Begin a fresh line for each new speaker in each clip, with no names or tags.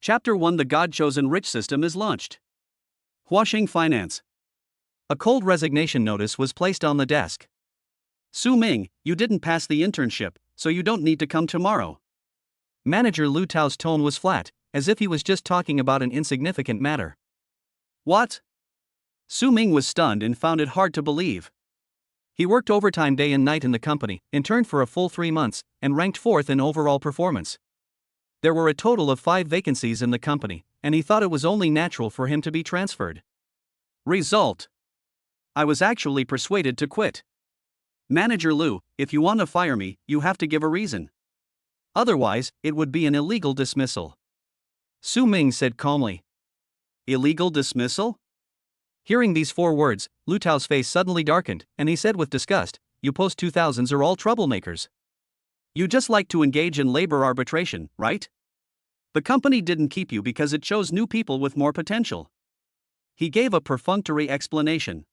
Chapter 1: The God-Chosen Rich System is launched. Huashing Finance. A cold resignation notice was placed on the desk. Su Ming, you didn't pass the internship, so you don't need to come tomorrow. Manager Lu Tao's tone was flat, as if he was just talking about an insignificant matter. What? Su Ming was stunned and found it hard to believe. He worked overtime day and night in the company, interned for a full 3 months, and ranked 4th in overall performance. There were a total of 5 vacancies in the company, and he thought it was only natural for him to be transferred. Result: I was actually persuaded to quit. Manager Lu, if you want to fire me, you have to give a reason. Otherwise, it would be an illegal dismissal. Su Ming said calmly. Illegal dismissal? Hearing these 4 words, Lu Tao's face suddenly darkened, and he said with disgust, "You post-2000s are all troublemakers. You just like to engage in labor arbitration, right? The company didn't keep you because it chose new people with more potential." He gave a perfunctory explanation.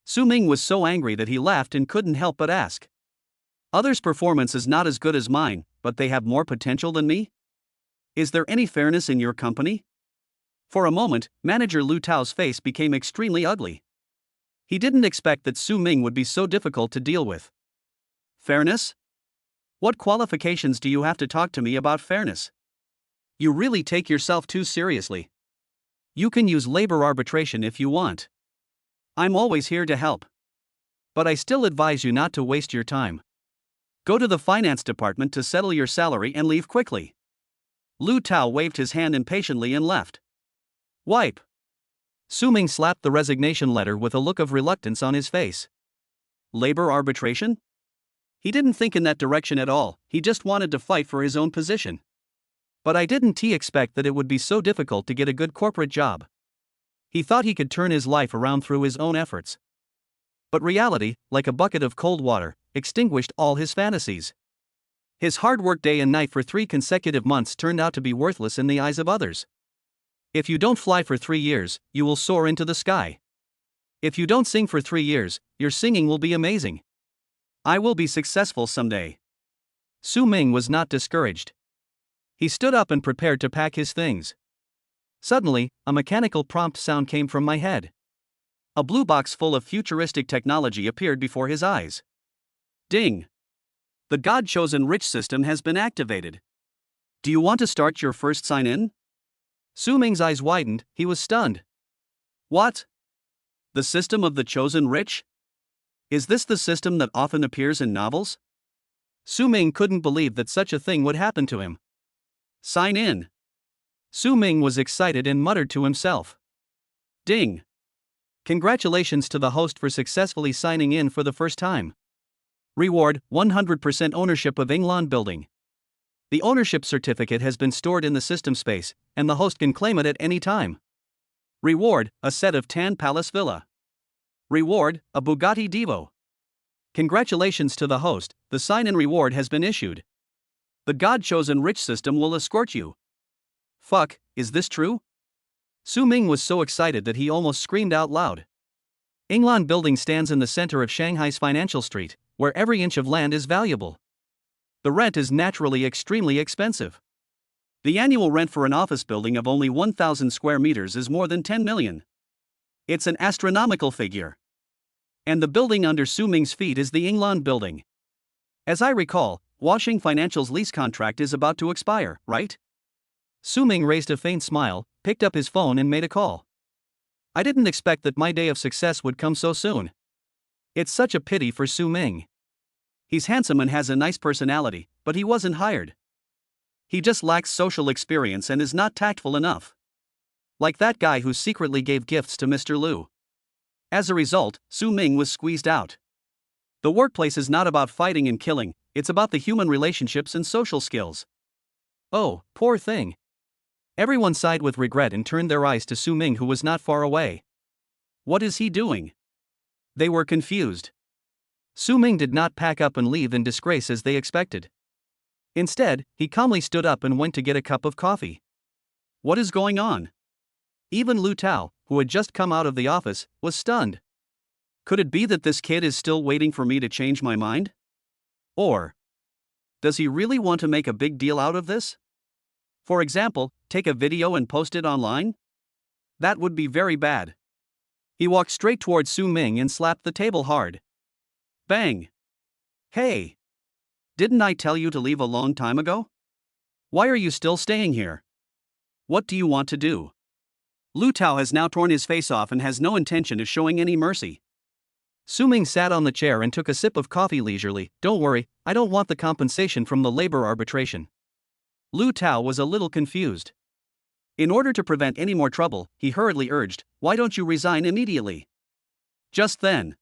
Su Ming was so angry that he laughed and couldn't help but ask. Others' performance is not as good as mine, but they have more potential than me? Is there any fairness in your company? For a moment, Manager Lu Tao's face became extremely ugly. He didn't expect that Su Ming would be so difficult to deal with. Fairness? What qualifications do you have to talk to me about fairness? You really take yourself too seriously. You can use labor arbitration if you want. I'm always here to help. But I still advise you not to waste your time. Go to the finance department to settle your salary and leave quickly. Lu Tao waved his hand impatiently and left. Wipe. Su Ming slapped the resignation letter with a look of reluctance on his face. Labor arbitration? He didn't think in that direction at all, he just wanted to fight for his own position. But I didn't expect that it would be so difficult to get a good corporate job. He thought he could turn his life around through his own efforts. But reality, like a bucket of cold water, extinguished all his fantasies. His hard work day and night for 3 consecutive months turned out to be worthless in the eyes of others. If you don't fly for 3 years, you will soar into the sky. If you don't sing for 3 years, your singing will be amazing. I will be successful someday. Su Ming was not discouraged. He stood up and prepared to pack his things. Suddenly, a mechanical prompt sound came from my head. A blue box full of futuristic technology appeared before his eyes. Ding! The God-Chosen Rich System has been activated. Do you want to start your first sign-in? Su Ming's eyes widened, he was stunned. What? The system of the chosen rich? Is this the system that often appears in novels? Su Ming couldn't believe that such a thing would happen to him. Sign in. Su Ming was excited and muttered to himself. Ding! Congratulations to the host for successfully signing in for the first time. Reward: 100% ownership of Yinglan Building. The ownership certificate has been stored in the system space, and the host can claim it at any time. Reward: a set of Tan Palace Villa. Reward: a Bugatti Divo. Congratulations to the host, the sign-in reward has been issued. The God-Chosen Rich System will escort you. Fuck, is this true? Su Ming was so excited that he almost screamed out loud. Yinglan Building stands in the center of Shanghai's financial street, where every inch of land is valuable. The rent is naturally extremely expensive. The annual rent for an office building of only 1,000 square meters is more than 10 million. It's an astronomical figure. And the building under Su Ming's feet is the Yinglan Building. As I recall, Huashing Financial's lease contract is about to expire, right? Su Ming raised a faint smile, picked up his phone and made a call. I didn't expect that my day of success would come so soon. It's such a pity for Su Ming. He's handsome and has a nice personality, but he wasn't hired. He just lacks social experience and is not tactful enough. Like that guy who secretly gave gifts to Mr. Lu. As a result, Su Ming was squeezed out. The workplace is not about fighting and killing, it's about the human relationships and social skills. Oh, poor thing. Everyone sighed with regret and turned their eyes to Su Ming, who was not far away. What is he doing? They were confused. Su Ming did not pack up and leave in disgrace as they expected. Instead, he calmly stood up and went to get a cup of coffee. What is going on? Even Lu Tao, who had just come out of the office, was stunned. Could it be that this kid is still waiting for me to change my mind? Or does he really want to make a big deal out of this? For example, take a video and post it online? That would be very bad. He walked straight towards Su Ming and slapped the table hard. Bang! Hey! Didn't I tell you to leave a long time ago? Why are you still staying here? What do you want to do? Lu Tao has now torn his face off and has no intention of showing any mercy. Su Ming sat on the chair and took a sip of coffee leisurely. Don't worry, I don't want the compensation from the labor arbitration. Lu Tao was a little confused. In order to prevent any more trouble, he hurriedly urged, why don't you resign immediately? Just then,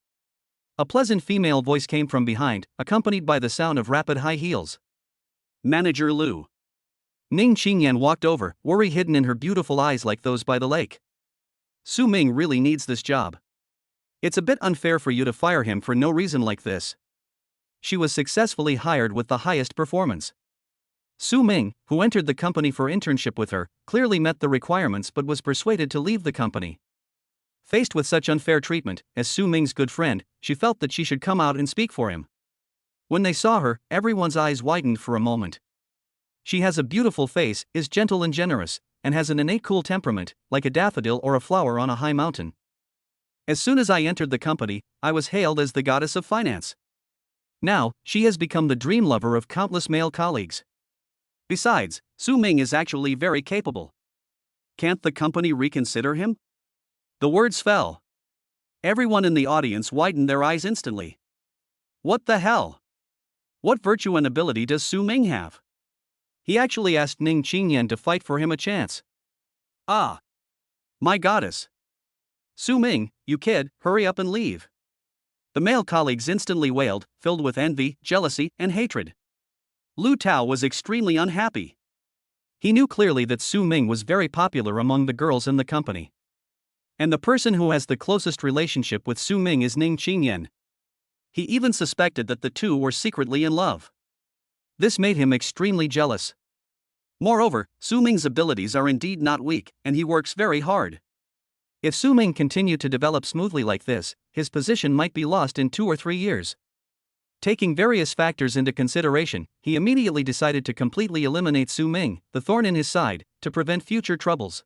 a pleasant female voice came from behind, accompanied by the sound of rapid high heels. Manager Lu. Ning Qingyan walked over, worry hidden in her beautiful eyes like those by the lake. Su Ming really needs this job. It's a bit unfair for you to fire him for no reason like this. She was successfully hired with the highest performance. Su Ming, who entered the company for internship with her, clearly met the requirements but was persuaded to leave the company. Faced with such unfair treatment, as Su Ming's good friend, she felt that she should come out and speak for him. When they saw her, everyone's eyes widened for a moment. She has a beautiful face, is gentle and generous, and has an innate cool temperament, like a daffodil or a flower on a high mountain. As soon as I entered the company, I was hailed as the goddess of finance. Now, she has become the dream lover of countless male colleagues. Besides, Su Ming is actually very capable. Can't the company reconsider him? The words fell. Everyone in the audience widened their eyes instantly. What the hell? What virtue and ability does Su Ming have? He actually asked Ning Qingyan to fight for him a chance. Ah! My goddess! Su Ming, you kid, hurry up and leave. The male colleagues instantly wailed, filled with envy, jealousy, and hatred. Lu Tao was extremely unhappy. He knew clearly that Su Ming was very popular among the girls in the company. And the person who has the closest relationship with Su Ming is Ning Qingyan. He even suspected that the two were secretly in love. This made him extremely jealous. Moreover, Su Ming's abilities are indeed not weak, and he works very hard. If Su Ming continued to develop smoothly like this, his position might be lost in 2 or 3 years. Taking various factors into consideration, he immediately decided to completely eliminate Su Ming, the thorn in his side, to prevent future troubles.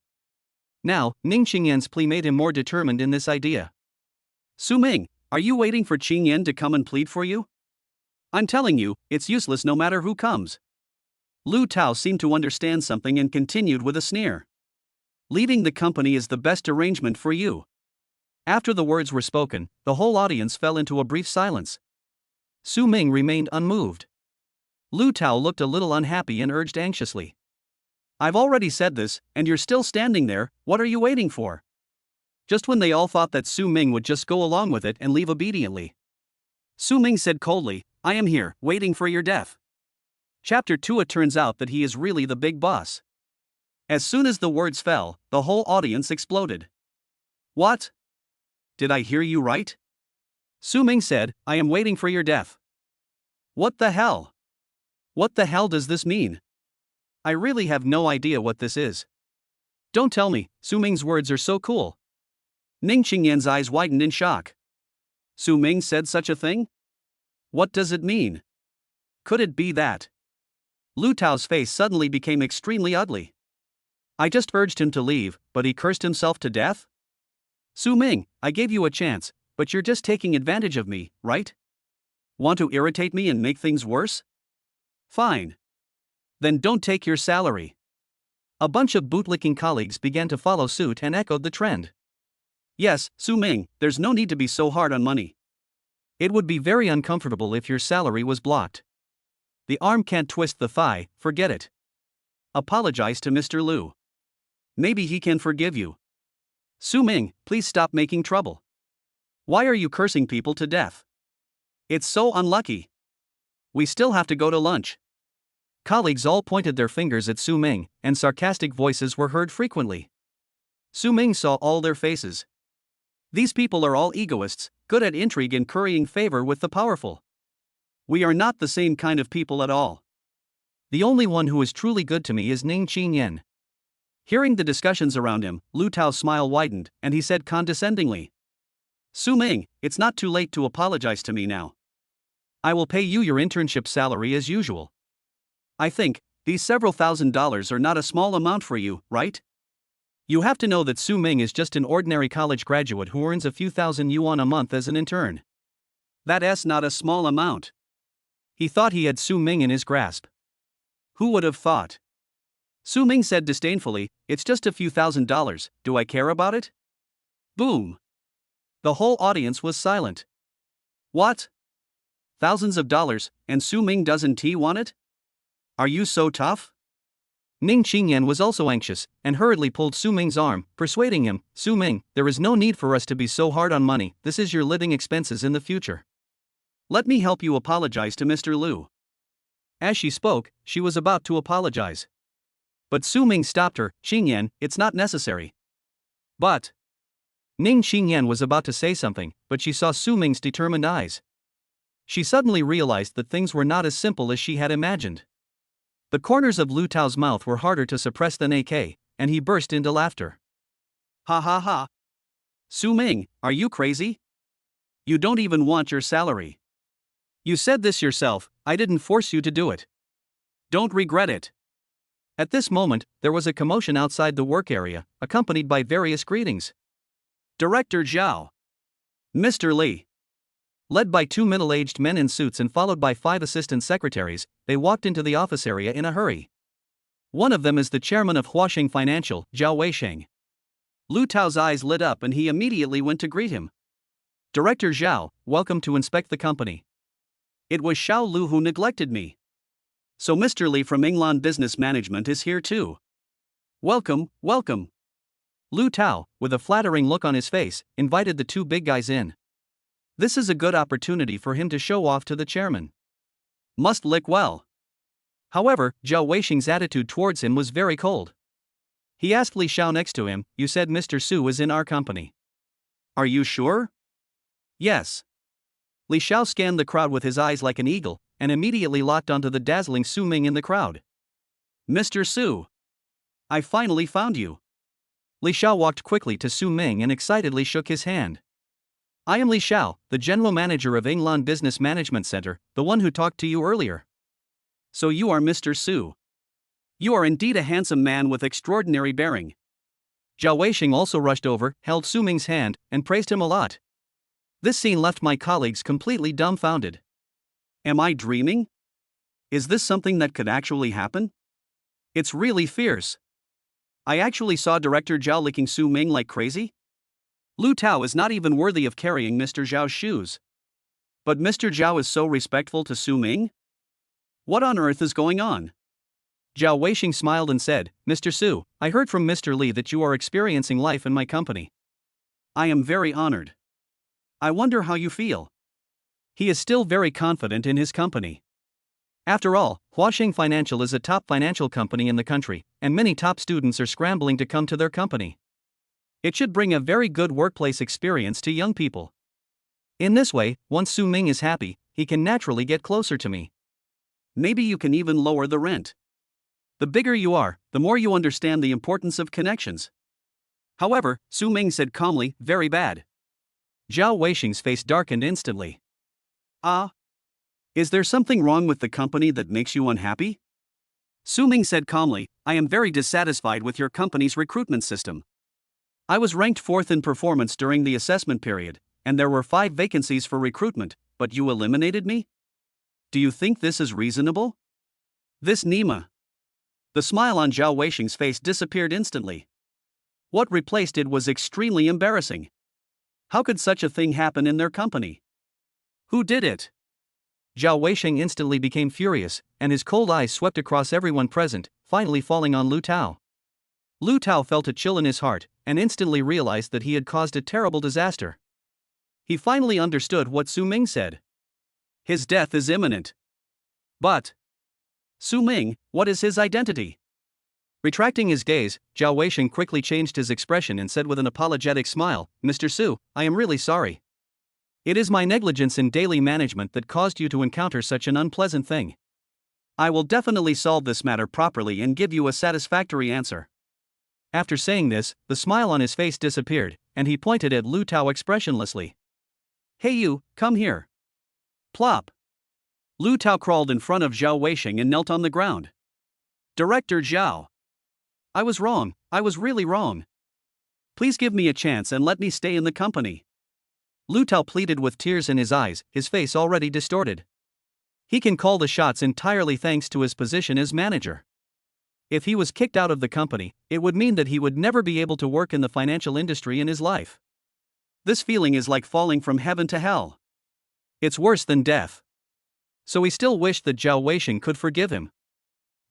Now, Ning Qingyan's plea made him more determined in this idea. Su Ming, are you waiting for Qingyan to come and plead for you? I'm telling you, it's useless no matter who comes. Lu Tao seemed to understand something and continued with a sneer. Leaving the company is the best arrangement for you. After the words were spoken, the whole audience fell into a brief silence. Su Ming remained unmoved. Lu Tao looked a little unhappy and urged anxiously. I've already said this, and you're still standing there, what are you waiting for? Just when they all thought that Su Ming would just go along with it and leave obediently, Su Ming said coldly, I am here, waiting for your death. Chapter 2. It turns out that he is really the big boss. As soon as the words fell, the whole audience exploded. What? Did I hear you right? Su Ming said, I am waiting for your death. What the hell? What the hell does this mean? I really have no idea what this is. Don't tell me, Su Ming's words are so cool. Ning Qingyan's eyes widened in shock. Su Ming said such a thing? What does it mean? Could it be that? Lu Tao's face suddenly became extremely ugly. I just urged him to leave, but he cursed himself to death? Su Ming, I gave you a chance, but you're just taking advantage of me, right? Want to irritate me and make things worse? Fine. Then don't take your salary. A bunch of bootlicking colleagues began to follow suit and echoed the trend. Yes, Su Ming, there's no need to be so hard on money. It would be very uncomfortable if your salary was blocked. The arm can't twist the thigh, forget it. Apologize to Mr. Lu. Maybe he can forgive you. Su Ming, please stop making trouble. Why are you cursing people to death? It's so unlucky. We still have to go to lunch. Colleagues all pointed their fingers at Su Ming, and sarcastic voices were heard frequently. Su Ming saw all their faces. These people are all egoists, good at intrigue and currying favor with the powerful. We are not the same kind of people at all. The only one who is truly good to me is Ning Qingyan. Hearing the discussions around him, Lu Tao's smile widened, and he said condescendingly, Su Ming, it's not too late to apologize to me now. I will pay you your internship salary as usual. I think, These several $1,000s are not a small amount for you, right? You have to know that Su Ming is just an ordinary college graduate who earns a few thousand yuan a month as an intern. That's not a small amount. He thought he had Su Ming in his grasp. Who would have thought? Su Ming said disdainfully, "It's just a few $1,000s, do I care about it?" Boom! The whole audience was silent. What? Thousands of dollars, and Su Ming doesn't want it? Are you so tough? Ning Qingyan was also anxious, and hurriedly pulled Su Ming's arm, persuading him, "Su Ming, there is no need for us to be so hard on money, this is your living expenses in the future. Let me help you apologize to Mr. Liu." As she spoke, she was about to apologize. But Su Ming stopped her. "Qingyan, it's not necessary." But Ning Qingyan was about to say something, but she saw Su Ming's determined eyes. She suddenly realized that things were not as simple as she had imagined. The corners of Lu Tao's mouth were harder to suppress than AK, and he burst into laughter. "Ha ha ha! Su Ming, are you crazy? You don't even want your salary. You said this yourself, I didn't force you to do it. Don't regret it." At this moment, there was a commotion outside the work area, accompanied by various greetings. Director Zhao. Mr. Li. Led by two middle-aged men in suits and followed by 5 assistant secretaries, they walked into the office area in a hurry. One of them is the chairman of Huaxing Financial, Zhao Weisheng. Lu Tao's eyes lit up and he immediately went to greet him. "Director Zhao, welcome to inspect the company. It was Xiao Lu who neglected me. So Mr. Li from England Business Management is here too. Welcome, welcome." Lu Tao, with a flattering look on his face, invited the two big guys in. This is a good opportunity for him to show off to the chairman. Must lick well. However, Zhao Weisheng's attitude towards him was very cold. He asked Li Xiao next to him, "You said Mr. Su is in our company. Are you sure?" "Yes." Li Xiao scanned the crowd with his eyes like an eagle, and immediately locked onto the dazzling Su Ming in the crowd. "Mr. Su! I finally found you." Li Xiao walked quickly to Su Ming and excitedly shook his hand. "I am Li Xiao, the general manager of England Business Management Center, the one who talked to you earlier." "So you are Mr. Su. You are indeed a handsome man with extraordinary bearing." Zhao Weisheng also rushed over, held Su Ming's hand, and praised him a lot. This scene left my colleagues completely dumbfounded. Am I dreaming? Is this something that could actually happen? It's really fierce. I actually saw Director Zhao licking Su Ming like crazy. Lu Tao is not even worthy of carrying Mr. Zhao's shoes. But Mr. Zhao is so respectful to Su Ming? What on earth is going on? Zhao Weisheng smiled and said, "Mr. Su, I heard from Mr. Li that you are experiencing life in my company. I am very honored. I wonder how you feel." He is still very confident in his company. After all, Huaxing Financial is a top financial company in the country, and many top students are scrambling to come to their company. It should bring a very good workplace experience to young people. In this way, once Su Ming is happy, he can naturally get closer to me. Maybe you can even lower the rent. The bigger you are, the more you understand the importance of connections. However, Su Ming said calmly, "Very bad." Zhao Weisheng's face darkened instantly. Is there something wrong with the company that makes you unhappy? Su Ming said calmly, "I am very dissatisfied with your company's recruitment system. I was ranked 4th in performance during the assessment period, and there were 5 vacancies for recruitment, but you eliminated me? Do you think this is reasonable? This Nima." The smile on Zhao Weisheng's face disappeared instantly. What replaced it was extremely embarrassing. How could such a thing happen in their company? Who did it? Zhao Weisheng instantly became furious, and his cold eyes swept across everyone present, finally falling on Lu Tao. Lu Tao felt a chill in his heart, and instantly realized that he had caused a terrible disaster. He finally understood what Su Ming said. His death is imminent. But Su Ming, what is his identity? Retracting his gaze, Zhao Weisheng quickly changed his expression and said with an apologetic smile, "Mr. Su, I am really sorry. It is my negligence in daily management that caused you to encounter such an unpleasant thing. I will definitely solve this matter properly and give you a satisfactory answer." After saying this, the smile on his face disappeared, and he pointed at Lu Tao expressionlessly. "Hey you, come here." Plop. Lu Tao crawled in front of Zhao Weisheng and knelt on the ground. Director Zhao. I was wrong, I was really wrong. Please give me a chance and let me stay in the company. Lu Tao pleaded with tears in his eyes, his face already distorted. He can call the shots entirely thanks to his position as manager. If he was kicked out of the company, it would mean that he would never be able to work in the financial industry in his life. This feeling is like falling from heaven to hell. It's worse than death. So he still wished that Zhao Weisheng could forgive him.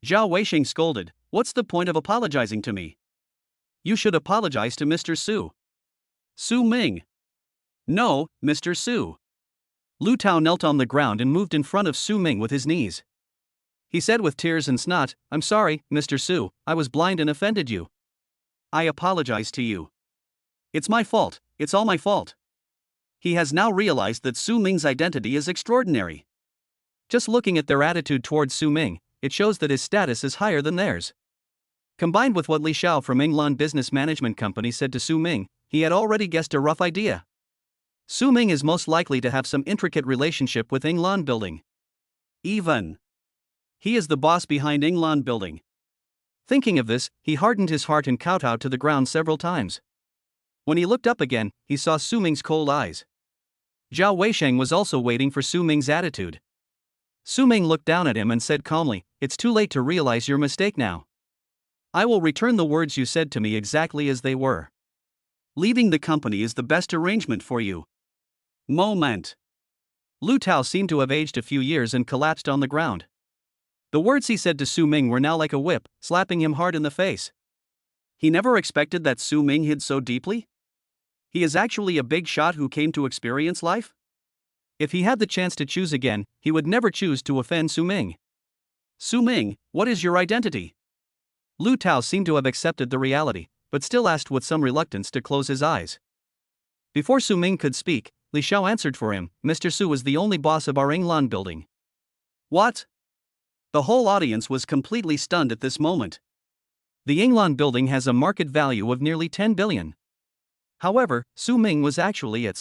Zhao Weisheng scolded, "What's the point of apologizing to me? You should apologize to Mr. Su." Su Ming. No, Mr. Su. Lu Tao knelt on the ground and moved in front of Su Ming with his knees. He said with tears and snot, "I'm sorry, Mr. Su, I was blind and offended you. I apologize to you. It's my fault, it's all my fault." He has now realized that Su Ming's identity is extraordinary. Just looking at their attitude towards Su Ming, it shows that his status is higher than theirs. Combined with what Li Xiao from England Business Management Company said to Su Ming, he had already guessed a rough idea. Su Ming is most likely to have some intricate relationship with England Building. Even he is the boss behind England Building. Thinking of this, he hardened his heart and kowtowed to the ground several times. When he looked up again, he saw Su Ming's cold eyes. Zhao Weisheng was also waiting for Su Ming's attitude. Su Ming looked down at him and said calmly, "It's too late to realize your mistake now. I will return the words you said to me exactly as they were. Leaving the company is the best arrangement for you." Moment. Lu Tao seemed to have aged a few years and collapsed on the ground. The words he said to Su Ming were now like a whip, slapping him hard in the face. He never expected that Su Ming hid so deeply. He is actually a big shot who came to experience life? If he had the chance to choose again, he would never choose to offend Su Ming. "Su Ming, what is your identity?" Lu Tao seemed to have accepted the reality, but still asked with some reluctance to close his eyes. Before Su Ming could speak, Li Xiao answered for him, "Mr. Su is the only boss of our England Building." What? The whole audience was completely stunned at this moment. The England Building has a market value of nearly 10 billion. However, Su Ming was actually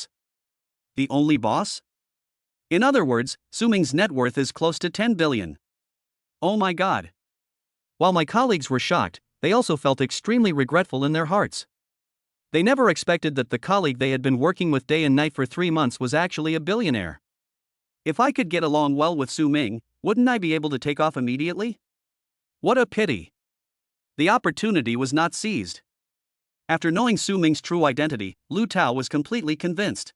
the only boss? In other words, Su Ming's net worth is close to 10 billion. Oh my god. While my colleagues were shocked, they also felt extremely regretful in their hearts. They never expected that the colleague they had been working with day and night for 3 months was actually a billionaire. If I could get along well with Su Ming, wouldn't I be able to take off immediately? What a pity. The opportunity was not seized. After knowing Su Ming's true identity, Lu Tao was completely convinced.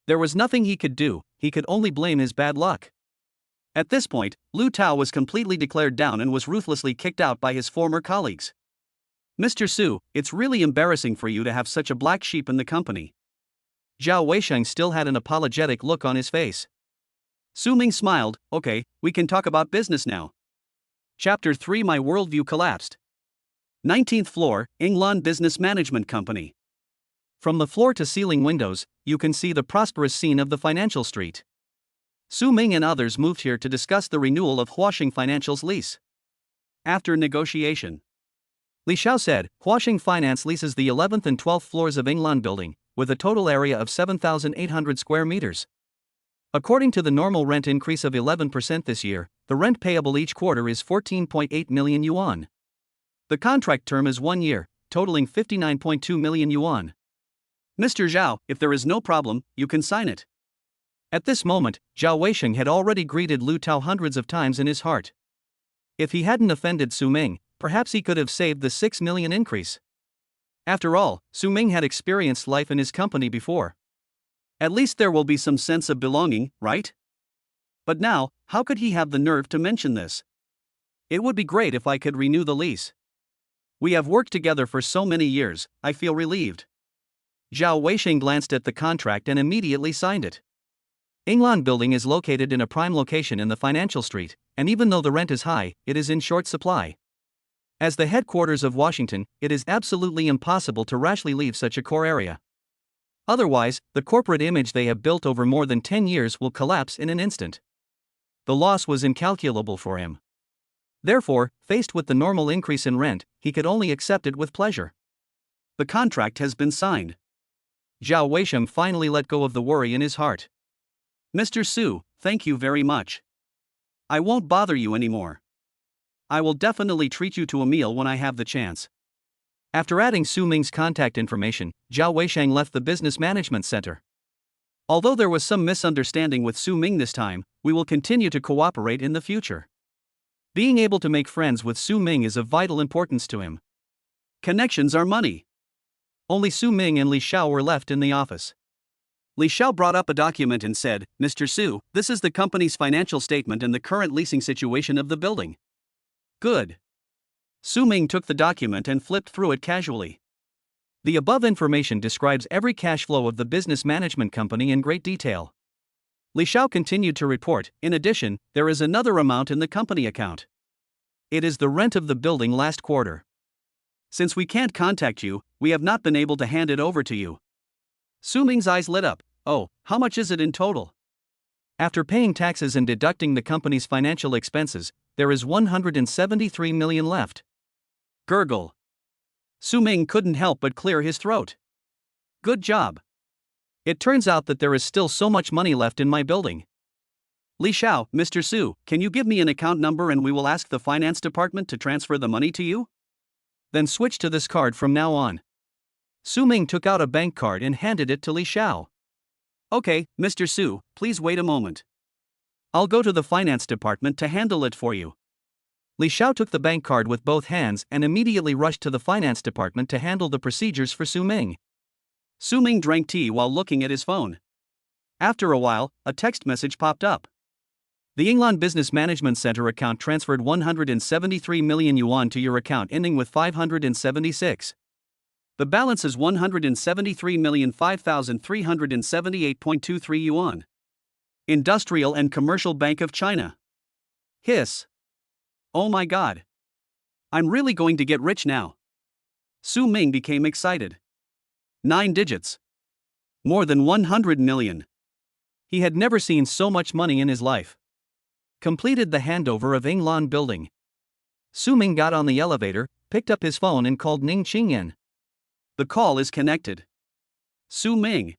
There was nothing he could do, he could only blame his bad luck. At this point, Lu Tao was completely declared down and was ruthlessly kicked out by his former colleagues. "Mr. Su, it's really embarrassing for you to have such a black sheep in the company." Zhao Weisheng still had an apologetic look on his face. Su Ming smiled, "Okay, we can talk about business now." Chapter 3 My worldview collapsed. 19th floor, England Business Management Company. From the floor-to-ceiling windows, you can see the prosperous scene of the financial street. Su Ming and others moved here to discuss the renewal of Huaxing Financial's lease. After negotiation, Li Xiao said, "Huaxing Finance leases the 11th and 12th floors of England Building, with a total area of 7,800 square meters. According to the normal rent increase of 11% this year, the rent payable each quarter is 14.8 million yuan. The contract term is 1 year, totaling 59.2 million yuan. Mr. Zhao, if there is no problem, you can sign it." At this moment, Zhao Weisheng had already greeted Lu Tao hundreds of times in his heart. If he hadn't offended Su Ming, perhaps he could have saved the 6 million increase. After all, Su Ming had experienced life in his company before. At least there will be some sense of belonging, right? But now, how could he have the nerve to mention this? It would be great if I could renew the lease. We have worked together for so many years, I feel relieved. Zhao Weisheng glanced at the contract and immediately signed it. England Building is located in a prime location in the financial street, and even though the rent is high, it is in short supply. As the headquarters of Washington, it is absolutely impossible to rashly leave such a core area. Otherwise, the corporate image they have built over more than 10 years will collapse in an instant. The loss was incalculable for him. Therefore, faced with the normal increase in rent, he could only accept it with pleasure. The contract has been signed. Zhao Weisheng finally let go of the worry in his heart. "Mr. Su, thank you very much. I won't bother you anymore." I will definitely treat you to a meal when I have the chance. After adding Su Ming's contact information, Zhao Weisheng left the business management center. Although there was some misunderstanding with Su Ming this time, we will continue to cooperate in the future. Being able to make friends with Su Ming is of vital importance to him. Connections are money. Only Su Ming and Li Xiao were left in the office. Li Xiao brought up a document and said, "Mr. Su, this is the company's financial statement and the current leasing situation of the building." Good. Su Ming took the document and flipped through it casually. The above information describes every cash flow of the business management company in great detail. Li Xiao continued to report, "In addition, there is another amount in the company account. It is the rent of the building last quarter. Since we can't contact you, we have not been able to hand it over to you." Su Ming's eyes lit up. "Oh, how much is it in total?" After paying taxes and deducting the company's financial expenses, there is 173 million left. Gurgle. Su Ming couldn't help but clear his throat. Good job. It turns out that there is still so much money left in my building. Li Xiao, Mr. Su, can you give me an account number and we will ask the finance department to transfer the money to you? Then switch to this card from now on. Su Ming took out a bank card and handed it to Li Xiao. Okay, Mr. Su, please wait a moment. I'll go to the finance department to handle it for you. Li Xiao took the bank card with both hands and immediately rushed to the finance department to handle the procedures for Su Ming. Su Ming drank tea while looking at his phone. After a while, a text message popped up. The Yinglan Business Management Center account transferred 173 million yuan to your account ending with 576. The balance is 173,005,378.23 yuan. Industrial and Commercial Bank of China. Hiss. Oh my god. I'm really going to get rich now. Su Ming became excited. 9 digits. More than 100 million. He had never seen so much money in his life. Completed the handover of Yinglan building. Su Ming got on the elevator, picked up his phone and called Ning Qingyan. The call is connected. Su Ming.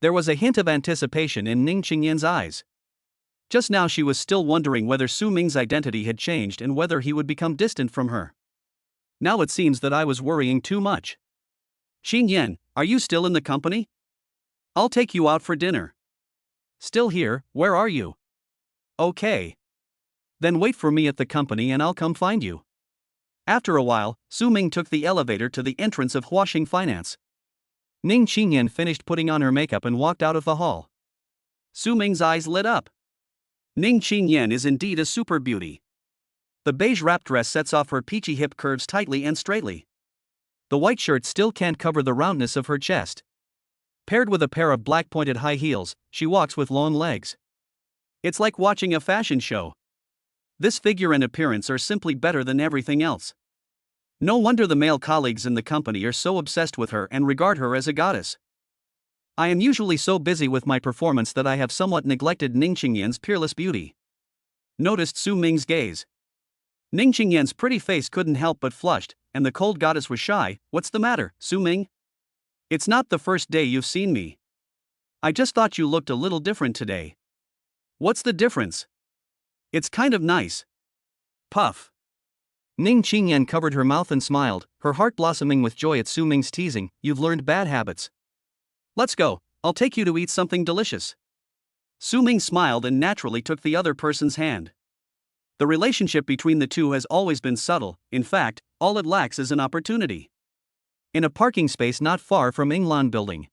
There was a hint of anticipation in Ning Qingyan's eyes. Just now she was still wondering whether Su Ming's identity had changed and whether he would become distant from her. Now it seems that I was worrying too much. Qingyan, are you still in the company? I'll take you out for dinner. Still here, where are you? Okay. Then wait for me at the company and I'll come find you. After a while, Su Ming took the elevator to the entrance of Huaxing Finance. Ning Qingyan finished putting on her makeup and walked out of the hall. Su Ming's eyes lit up. Ning Qingyan is indeed a super beauty. The beige wrap dress sets off her peachy hip curves tightly and straightly. The white shirt still can't cover the roundness of her chest. Paired with a pair of black pointed high heels, she walks with long legs. It's like watching a fashion show. This figure and appearance are simply better than everything else. No wonder the male colleagues in the company are so obsessed with her and regard her as a goddess. I am usually so busy with my performance that I have somewhat neglected Ning Qingyan's peerless beauty. Noticed Su Ming's gaze. Ning Qingyan's pretty face couldn't help but flushed, and the cold goddess was shy. What's the matter, Su Ming? It's not the first day you've seen me. I just thought you looked a little different today. What's the difference? It's kind of nice. Puff. Ning Qingyan covered her mouth and smiled, her heart blossoming with joy at Su Ming's teasing. You've learned bad habits. Let's go, I'll take you to eat something delicious. Su Ming smiled and naturally took the other person's hand. The relationship between the two has always been subtle, in fact, all it lacks is an opportunity. In a parking space not far from Yinglan building.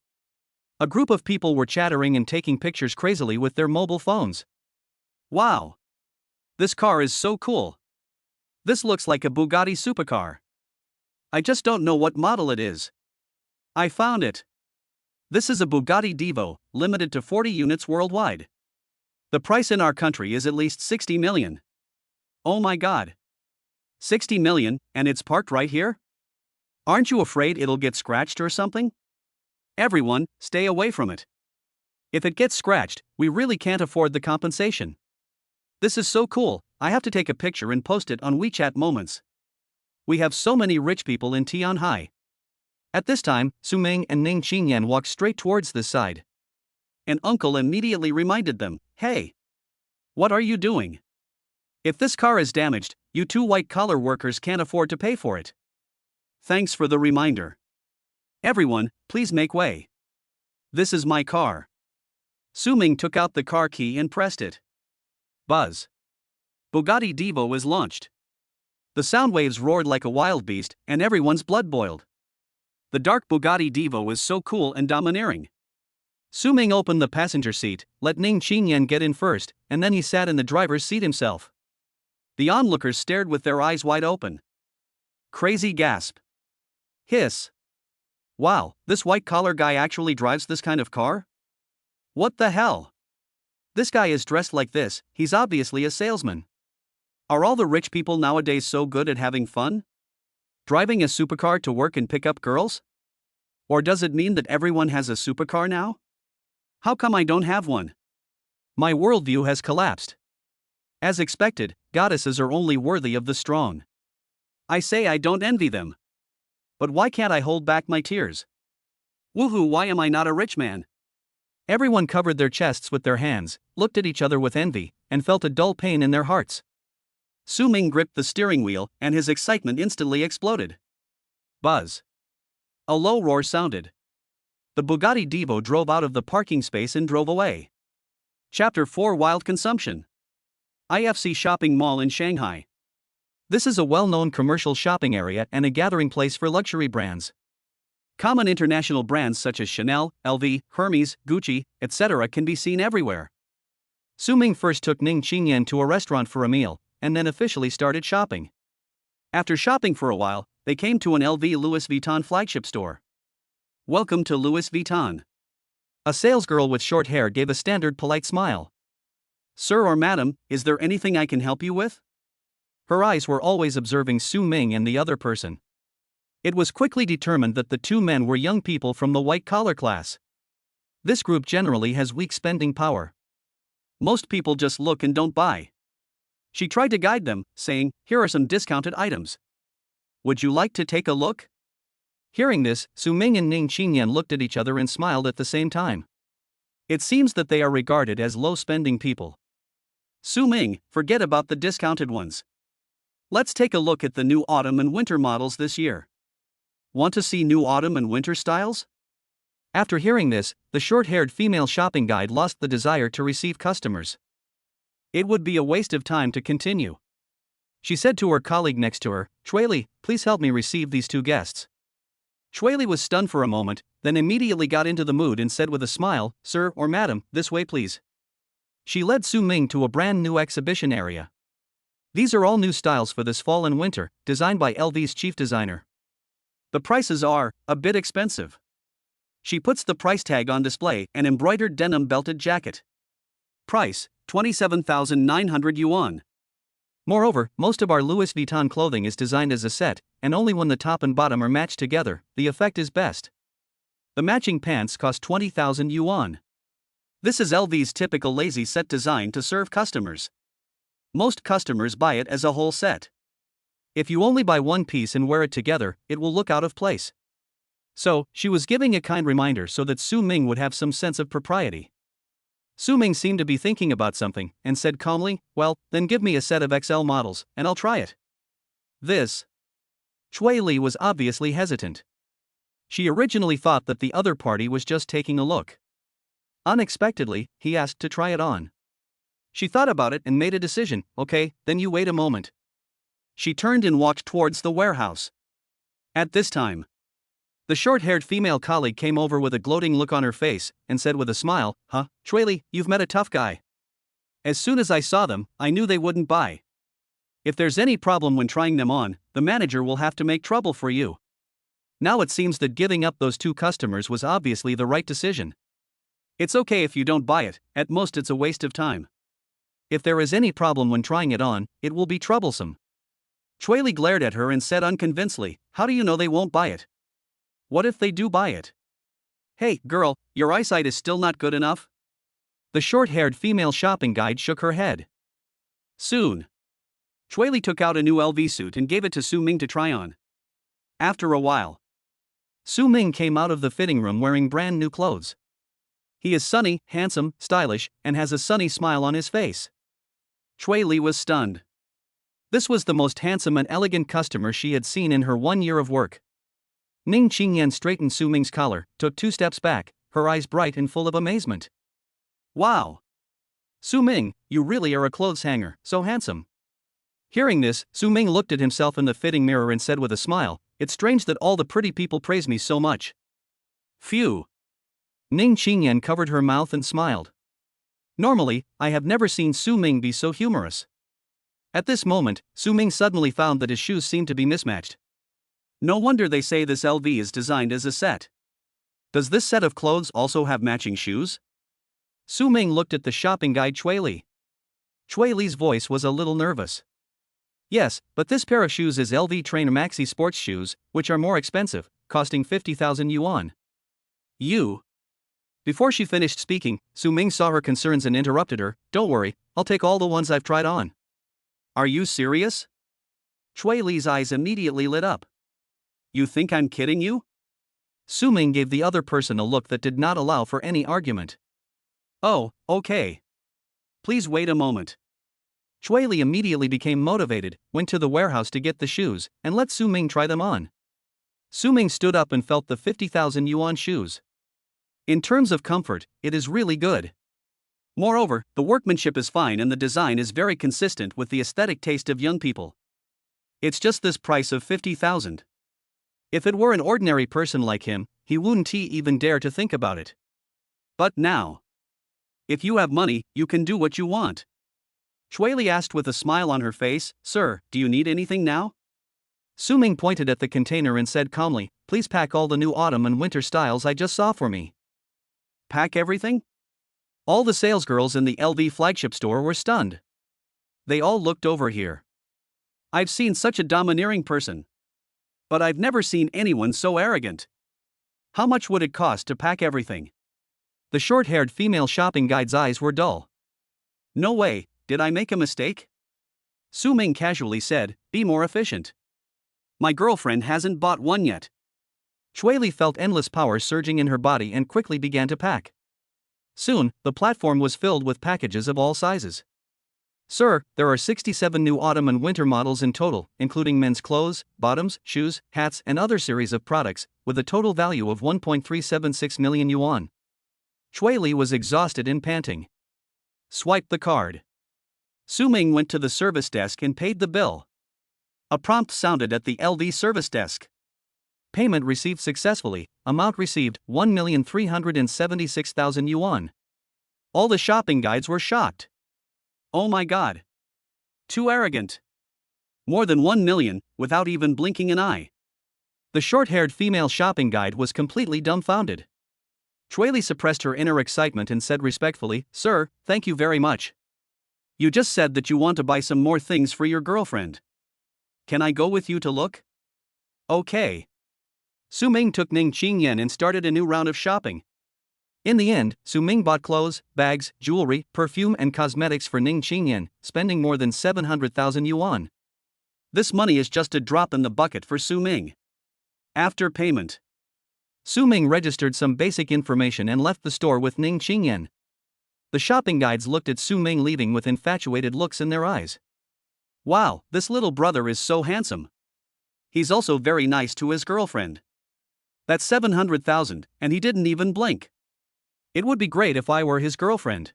A group of people were chattering and taking pictures crazily with their mobile phones. Wow! This car is so cool. This looks like a Bugatti supercar. I just don't know what model it is. I found it. This is a Bugatti Divo, limited to 40 units worldwide. The price in our country is at least 60 million. Oh my god. 60 million, and it's parked right here? Aren't you afraid it'll get scratched or something? Everyone, stay away from it. If it gets scratched, we really can't afford the compensation. This is so cool, I have to take a picture and post it on WeChat Moments. We have so many rich people in Tianhai. At this time, Su Ming and Ning Qingyan walked straight towards this side. An uncle immediately reminded them, "Hey! What are you doing? If this car is damaged, you two white-collar workers can't afford to pay for it. Thanks for the reminder. Everyone, please make way. This is my car. Su Ming took out the car key and pressed it. Buzz. Bugatti Divo is launched. The sound waves roared like a wild beast, and everyone's blood boiled. The dark Bugatti Divo was so cool and domineering. Su Ming opened the passenger seat, let Ning Qingyan get in first, and then he sat in the driver's seat himself. The onlookers stared with their eyes wide open. Crazy gasp. Hiss. Wow, this white-collar guy actually drives this kind of car? What the hell? This guy is dressed like this, he's obviously a salesman. Are all the rich people nowadays so good at having fun? Driving a supercar to work and pick up girls? Or does it mean that everyone has a supercar now? How come I don't have one? My worldview has collapsed. As expected, goddesses are only worthy of the strong. I say I don't envy them. But why can't I hold back my tears? Woohoo, why am I not a rich man? Everyone covered their chests with their hands, looked at each other with envy, and felt a dull pain in their hearts. Su Ming gripped the steering wheel, and his excitement instantly exploded. Buzz. A low roar sounded. The Bugatti Divo drove out of the parking space and drove away. Chapter 4: Wild Consumption. IFC Shopping Mall in Shanghai. This is a well-known commercial shopping area and a gathering place for luxury brands. Common international brands such as Chanel, LV, Hermes, Gucci, etc. can be seen everywhere. Su Ming first took Ning Qingyan to a restaurant for a meal, and then officially started shopping. After shopping for a while, they came to an LV Louis Vuitton flagship store. Welcome to Louis Vuitton. A salesgirl with short hair gave a standard polite smile. Sir or madam, is there anything I can help you with? Her eyes were always observing Su Ming and the other person. It was quickly determined that the two men were young people from the white-collar class. This group generally has weak spending power. Most people just look and don't buy. She tried to guide them, saying, "Here are some discounted items. Would you like to take a look?" Hearing this, Su Ming and Ning Qingyan looked at each other and smiled at the same time. It seems that they are regarded as low-spending people. Su Ming, forget about the discounted ones. Let's take a look at the new autumn and winter models this year. Want to see new autumn and winter styles? After hearing this, the short-haired female shopping guide lost the desire to receive customers. It would be a waste of time to continue. She said to her colleague next to her, "Chueli, please help me receive these two guests." Chueli was stunned for a moment, then immediately got into the mood and said with a smile, "Sir or madam, this way please." She led Su Ming to a brand new exhibition area. These are all new styles for this fall and winter, designed by LV's chief designer. The prices are a bit expensive. She puts the price tag on display: an embroidered denim belted jacket. Price, 27,900 yuan. Moreover, most of our Louis Vuitton clothing is designed as a set, and only when the top and bottom are matched together, the effect is best. The matching pants cost 20,000 yuan. This is LV's typical lazy set designed to serve customers. Most customers buy it as a whole set. If you only buy one piece and wear it together, it will look out of place. So, she was giving a kind reminder so that Su Ming would have some sense of propriety. Su Ming seemed to be thinking about something, and said calmly, "Well, then give me a set of XL models, and I'll try it." This. Chui Li was obviously hesitant. She originally thought that the other party was just taking a look. Unexpectedly, he asked to try it on. She thought about it and made a decision. "Okay, then you wait a moment." She turned and walked towards the warehouse. At this time, the short-haired female colleague came over with a gloating look on her face, and said with a smile, "Huh, Chueli, you've met a tough guy. As soon as I saw them, I knew they wouldn't buy. If there's any problem when trying them on, the manager will have to make trouble for you." Now it seems that giving up those two customers was obviously the right decision. It's okay if you don't buy it, at most it's a waste of time. If there is any problem when trying it on, it will be troublesome. Chueli glared at her and said unconvincedly, "How do you know they won't buy it? What if they do buy it? Hey, girl, your eyesight is still not good enough?" The short-haired female shopping guide shook her head. Soon, Chueli took out a new LV suit and gave it to Su Ming to try on. After a while, Su Ming came out of the fitting room wearing brand new clothes. He is sunny, handsome, stylish, and has a sunny smile on his face. Chueli was stunned. This was the most handsome and elegant customer she had seen in her 1 year of work. Ning Qingyan straightened Su Ming's collar, took 2 steps back, her eyes bright and full of amazement. Wow! Su Ming, you really are a clothes hanger, so handsome. Hearing this, Su Ming looked at himself in the fitting mirror and said with a smile, it's strange that all the pretty people praise me so much. Phew! Ning Qingyan covered her mouth and smiled. Normally, I have never seen Su Ming be so humorous. At this moment, Su Ming suddenly found that his shoes seemed to be mismatched. No wonder they say this LV is designed as a set. Does this set of clothes also have matching shoes? Su Ming looked at the shopping guide Chui Li. Chui Li's voice was a little nervous. Yes, but this pair of shoes is LV Trainer Maxi sports shoes, which are more expensive, costing 50,000 yuan. You? Before she finished speaking, Su Ming saw her concerns and interrupted her, don't worry, I'll take all the ones I've tried on. Are you serious? Chui Li's eyes immediately lit up. You think I'm kidding you? Su Ming gave the other person a look that did not allow for any argument. Oh, okay. Please wait a moment. Chui Li immediately became motivated, went to the warehouse to get the shoes, and let Su Ming try them on. Su Ming stood up and felt the 50,000 yuan shoes. In terms of comfort, it is really good. Moreover, the workmanship is fine and the design is very consistent with the aesthetic taste of young people. It's just this price of 50,000. If it were an ordinary person like him, he wouldn't even dare to think about it. But now, if you have money, you can do what you want. Chui Li asked with a smile on her face, Sir, do you need anything now? Su Ming pointed at the container and said calmly, please pack all the new autumn and winter styles I just saw for me. Pack everything? All the salesgirls in the LV flagship store were stunned. They all looked over here. I've seen such a domineering person. But I've never seen anyone so arrogant. How much would it cost to pack everything? The short-haired female shopping guide's eyes were dull. No way, did I make a mistake? Su Ming casually said, be more efficient. My girlfriend hasn't bought one yet. Chui Li felt endless power surging in her body and quickly began to pack. Soon, the platform was filled with packages of all sizes. Sir, there are 67 new autumn and winter models in total, including men's clothes, bottoms, shoes, hats, and other series of products, with a total value of 1.376 million yuan. Chui Li was exhausted and panting. Swipe the card. Su Ming went to the service desk and paid the bill. A prompt sounded at the LV service desk. Payment received successfully, amount received 1,376,000 yuan. All the shopping guides were shocked. Oh my god. Too arrogant. More than 1 million, without even blinking an eye. The short-haired female shopping guide was completely dumbfounded. Chui Li suppressed her inner excitement and said respectfully, Sir, thank you very much. You just said that you want to buy some more things for your girlfriend. Can I go with you to look? Okay. Su Ming took Ning Qingyan and started a new round of shopping. In the end, Su Ming bought clothes, bags, jewelry, perfume and cosmetics for Ning Qingyan, spending more than 700,000 yuan. This money is just a drop in the bucket for Su Ming. After payment, Su Ming registered some basic information and left the store with Ning Qingyan. The shopping guides looked at Su Ming leaving with infatuated looks in their eyes. Wow, this little brother is so handsome. He's also very nice to his girlfriend. That's 700,000, and he didn't even blink. It would be great if I were his girlfriend.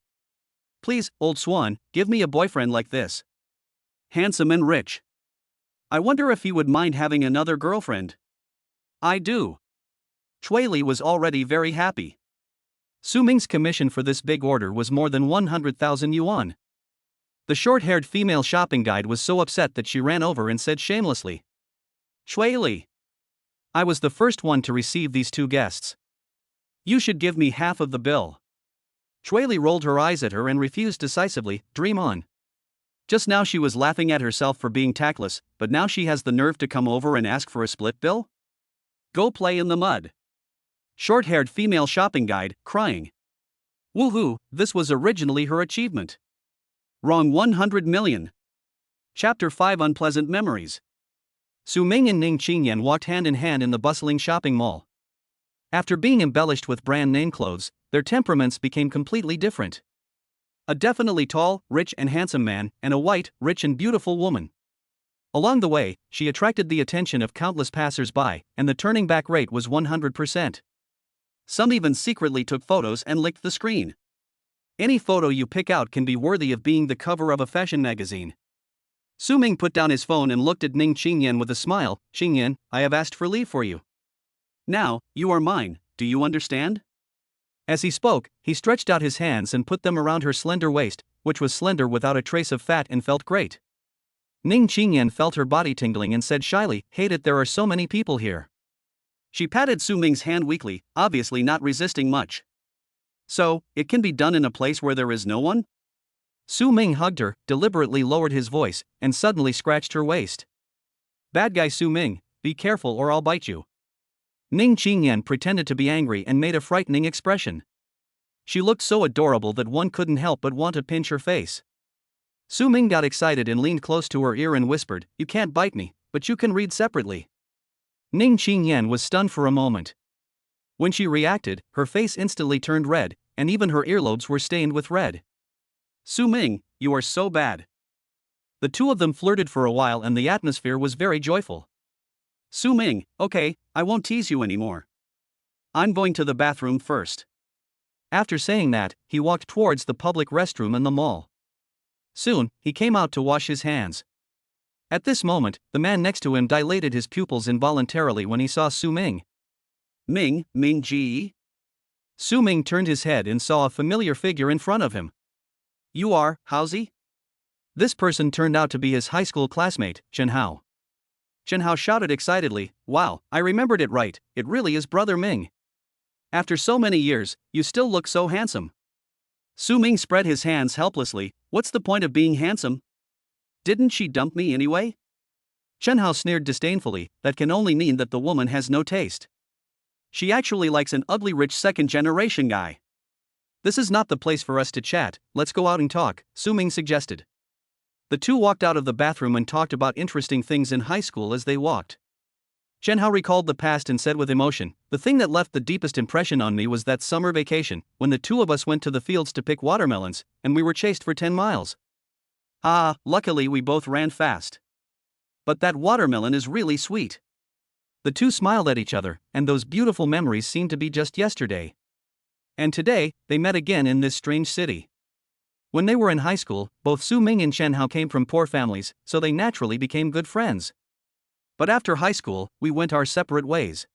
Please, old swan, give me a boyfriend like this. Handsome and rich. I wonder if he would mind having another girlfriend. I do. Chui Li was already very happy. Su Ming's commission for this big order was more than 100,000 yuan. The short-haired female shopping guide was so upset that she ran over and said shamelessly, Chui Li, I was the first one to receive these 2 guests. You should give me half of the bill. Chui Li rolled her eyes at her and refused decisively, dream on. Just now she was laughing at herself for being tactless, but now she has the nerve to come over and ask for a split bill? Go play in the mud. Short-haired female shopping guide, crying. Woohoo, this was originally her achievement. Wrong 100 million. Chapter 5 Unpleasant Memories. Su Ming and Ning Qingyan walked hand in hand in the bustling shopping mall. After being embellished with brand name clothes, their temperaments became completely different. A definitely tall, rich and handsome man, and a white, rich and beautiful woman. Along the way, she attracted the attention of countless passers-by, and the turning back rate was 100%. Some even secretly took photos and licked the screen. Any photo you pick out can be worthy of being the cover of a fashion magazine. Su Ming put down his phone and looked at Ning Qingyan with a smile. Qingyan, I have asked for leave for you. Now, you are mine, do you understand? As he spoke, he stretched out his hands and put them around her slender waist, which was slender without a trace of fat and felt great. Ning Qingyan felt her body tingling and said shyly, hate it, there are so many people here. She patted Su Ming's hand weakly, obviously not resisting much. So, it can be done in a place where there is no one? Su Ming hugged her, deliberately lowered his voice, and suddenly scratched her waist. Bad guy Su Ming, be careful or I'll bite you. Ning Qingyan pretended to be angry and made a frightening expression. She looked so adorable that one couldn't help but want to pinch her face. Su Ming got excited and leaned close to her ear and whispered, you can't bite me, but you can read separately. Ning Qingyan was stunned for a moment. When she reacted, her face instantly turned red, and even her earlobes were stained with red. Su Ming, you are so bad. The two of them flirted for a while and the atmosphere was very joyful. Su Ming, okay, I won't tease you anymore. I'm going to the bathroom first. After saying that, he walked towards the public restroom in the mall. Soon, he came out to wash his hands. At this moment, the man next to him dilated his pupils involuntarily when he saw Su Ming. Ming Ji? Su Ming turned his head and saw a familiar figure in front of him. You are, Haozi? This person turned out to be his high school classmate, Chen Hao. Chen Hao shouted excitedly, wow, I remembered it right, it really is Brother Ming. After so many years, you still look so handsome. Su Ming spread his hands helplessly, what's the point of being handsome? Didn't she dump me anyway? Chen Hao sneered disdainfully, that can only mean that the woman has no taste. She actually likes an ugly rich second-generation guy. This is not the place for us to chat, let's go out and talk, Su Ming suggested. The two walked out of the bathroom and talked about interesting things in high school as they walked. Chen Hao recalled the past and said with emotion, the thing that left the deepest impression on me was that summer vacation, when the two of us went to the fields to pick watermelons, and we were chased for 10 miles. Ah, luckily we both ran fast. But that watermelon is really sweet. The two smiled at each other, and those beautiful memories seemed to be just yesterday. And today, they met again in this strange city. When they were in high school, both Su Ming and Chen Hao came from poor families, so they naturally became good friends. But after high school, we went our separate ways.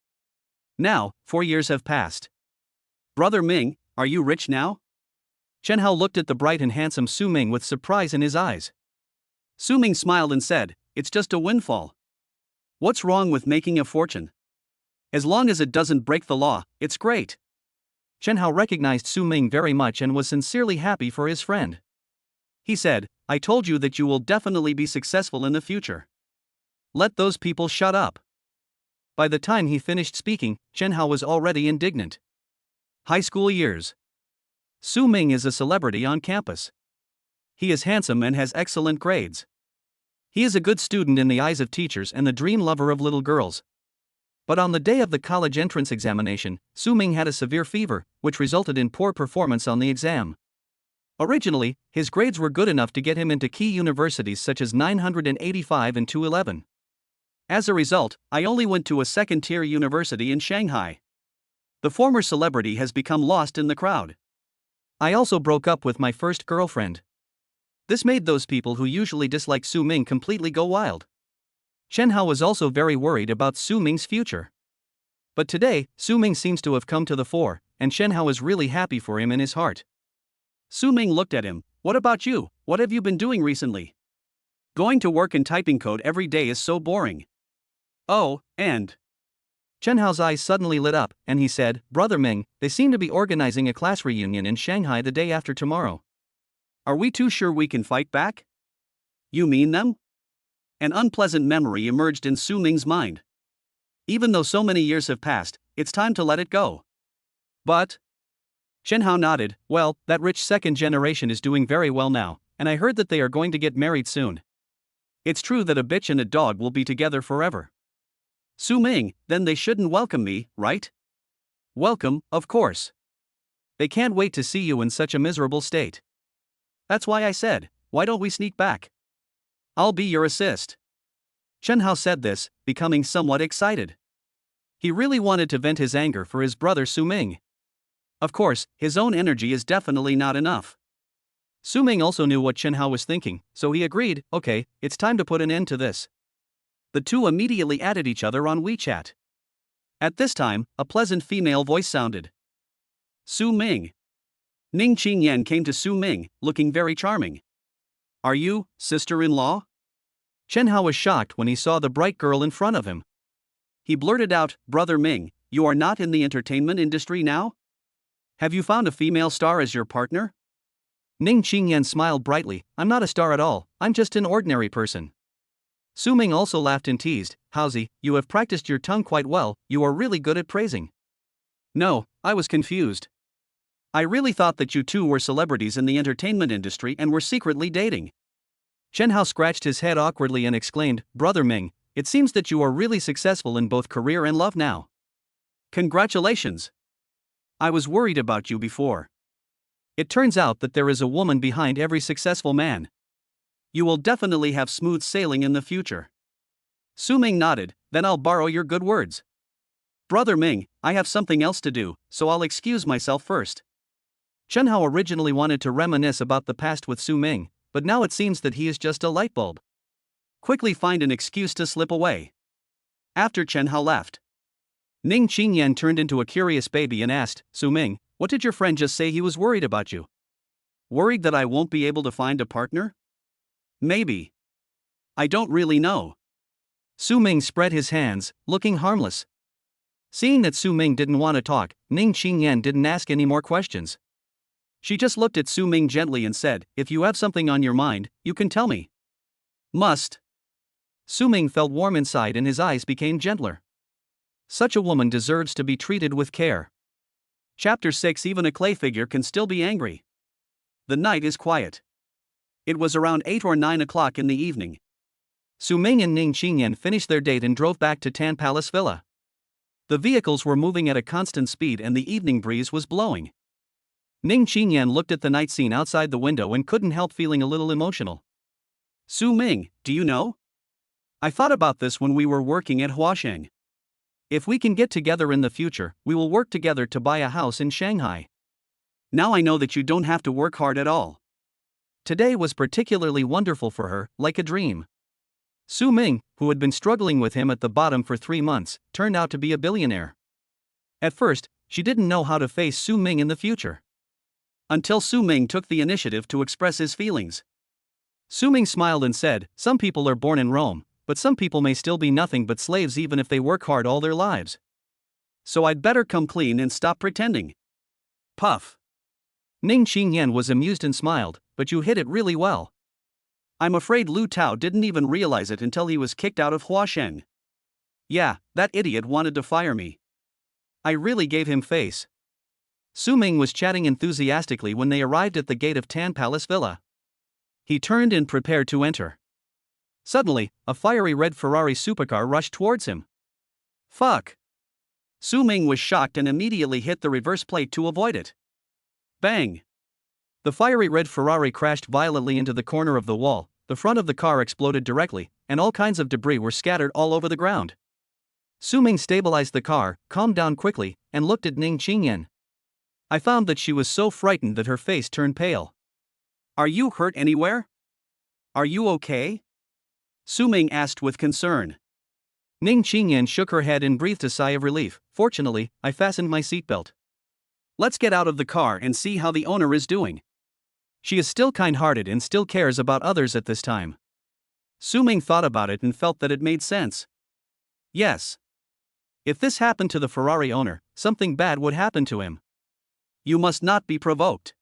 Now, 4 years have passed. Brother Ming, are you rich now? Chen Hao looked at the bright and handsome Su Ming with surprise in his eyes. Su Ming smiled and said, it's just a windfall. What's wrong with making a fortune? As long as it doesn't break the law, it's great. Chen Hao recognized Su Ming very much and was sincerely happy for his friend. He said, I told you that you will definitely be successful in the future. Let those people shut up. By the time he finished speaking, Chen Hao was already indignant. High school years. Su Ming is a celebrity on campus. He is handsome and has excellent grades. He is a good student in the eyes of teachers and the dream lover of little girls. But on the day of the college entrance examination, Su Ming had a severe fever, which resulted in poor performance on the exam. Originally, his grades were good enough to get him into key universities such as 985 and 211. As a result, I only went to a second-tier university in Shanghai. The former celebrity has become lost in the crowd. I also broke up with my first girlfriend. This made those people who usually dislike Su Ming completely go wild. Chen Hao was also very worried about Su Ming's future. But today, Su Ming seems to have come to the fore, and Chen Hao is really happy for him in his heart. Su Ming looked at him, what about you, what have you been doing recently? Going to work and typing code every day is so boring. Oh, and... Chen Hao's eyes suddenly lit up, and he said, Brother Ming, they seem to be organizing a class reunion in Shanghai the day after tomorrow. Are we too sure we can fight back? You mean them? An unpleasant memory emerged in Su Ming's mind. Even though so many years have passed, it's time to let it go. But... Chen Hao nodded, well, that rich second generation is doing very well now, and I heard that they are going to get married soon. It's true that a bitch and a dog will be together forever. Su Ming, then they shouldn't welcome me, right? Welcome, of course. They can't wait to see you in such a miserable state. That's why I said, why don't we sneak back? I'll be your assist. Chen Hao said this, becoming somewhat excited. He really wanted to vent his anger for his brother Su Ming. Of course, his own energy is definitely not enough. Su Ming also knew what Chen Hao was thinking, so he agreed, okay, it's time to put an end to this. The two immediately added each other on WeChat. At this time, a pleasant female voice sounded. Su Ming. Ning Qingyan came to Su Ming, looking very charming. Are you, sister-in-law? Chen Hao was shocked when he saw the bright girl in front of him. He blurted out, Brother Ming, you are not in the entertainment industry now? Have you found a female star as your partner? Ning Qingyan smiled brightly, I'm not a star at all, I'm just an ordinary person. Su Ming also laughed and teased, Haozi, you have practiced your tongue quite well, you are really good at praising. No, I was confused. I really thought that you two were celebrities in the entertainment industry and were secretly dating. Chen Hao scratched his head awkwardly and exclaimed, Brother Ming, it seems that you are really successful in both career and love now. Congratulations. I was worried about you before. It turns out that there is a woman behind every successful man. You will definitely have smooth sailing in the future. Su Ming nodded, then I'll borrow your good words. Brother Ming, I have something else to do, so I'll excuse myself first. Chen Hao originally wanted to reminisce about the past with Su Ming, but now it seems that he is just a light bulb. Quickly find an excuse to slip away. After Chen Hao left, Ning Qingyan turned into a curious baby and asked, Su Ming, what did your friend just say he was worried about you? Worried that I won't be able to find a partner? Maybe. I don't really know. Su Ming spread his hands, looking harmless. Seeing that Su Ming didn't want to talk, Ning Qingyan didn't ask any more questions. She just looked at Su Ming gently and said, if you have something on your mind, you can tell me. Must. Su Ming felt warm inside and his eyes became gentler. Such a woman deserves to be treated with care. Chapter 6. Even a clay figure can still be angry. The night is quiet. It was around 8 or 9 o'clock in the evening. Su Ming and Ning Qingyan finished their date and drove back to Tan Palace Villa. The vehicles were moving at a constant speed and the evening breeze was blowing. Ning Qingyan looked at the night scene outside the window and couldn't help feeling a little emotional. Su Ming, do you know? I thought about this when we were working at Huasheng. If we can get together in the future, we will work together to buy a house in Shanghai. Now I know that you don't have to work hard at all. Today was particularly wonderful for her, like a dream. Su Ming, who had been struggling with him at the bottom for 3 months, turned out to be a billionaire. At first, she didn't know how to face Su Ming in the future. Until Su Ming took the initiative to express his feelings. Su Ming smiled and said, some people are born in Rome, but some people may still be nothing but slaves even if they work hard all their lives. So I'd better come clean and stop pretending. Puff. Ning Qingyan was amused and smiled, but you hit it really well. I'm afraid Lu Tao didn't even realize it until he was kicked out of Huasheng. Yeah, that idiot wanted to fire me. I really gave him face. Su Ming was chatting enthusiastically when they arrived at the gate of Tan Palace Villa. He turned and prepared to enter. Suddenly, a fiery red Ferrari supercar rushed towards him. Fuck! Su Ming was shocked and immediately hit the reverse plate to avoid it. Bang! The fiery red Ferrari crashed violently into the corner of the wall, the front of the car exploded directly, and all kinds of debris were scattered all over the ground. Su Ming stabilized the car, calmed down quickly, and looked at Ning Qingyan. I found that she was so frightened that her face turned pale. Are you hurt anywhere? Are you okay? Su Ming asked with concern. Ning Qingyan shook her head and breathed a sigh of relief. Fortunately, I fastened my seatbelt. Let's get out of the car and see how the owner is doing. She is still kind-hearted and still cares about others at this time. Su Ming thought about it and felt that it made sense. Yes. If this happened to the Ferrari owner, something bad would happen to him. You must not be provoked.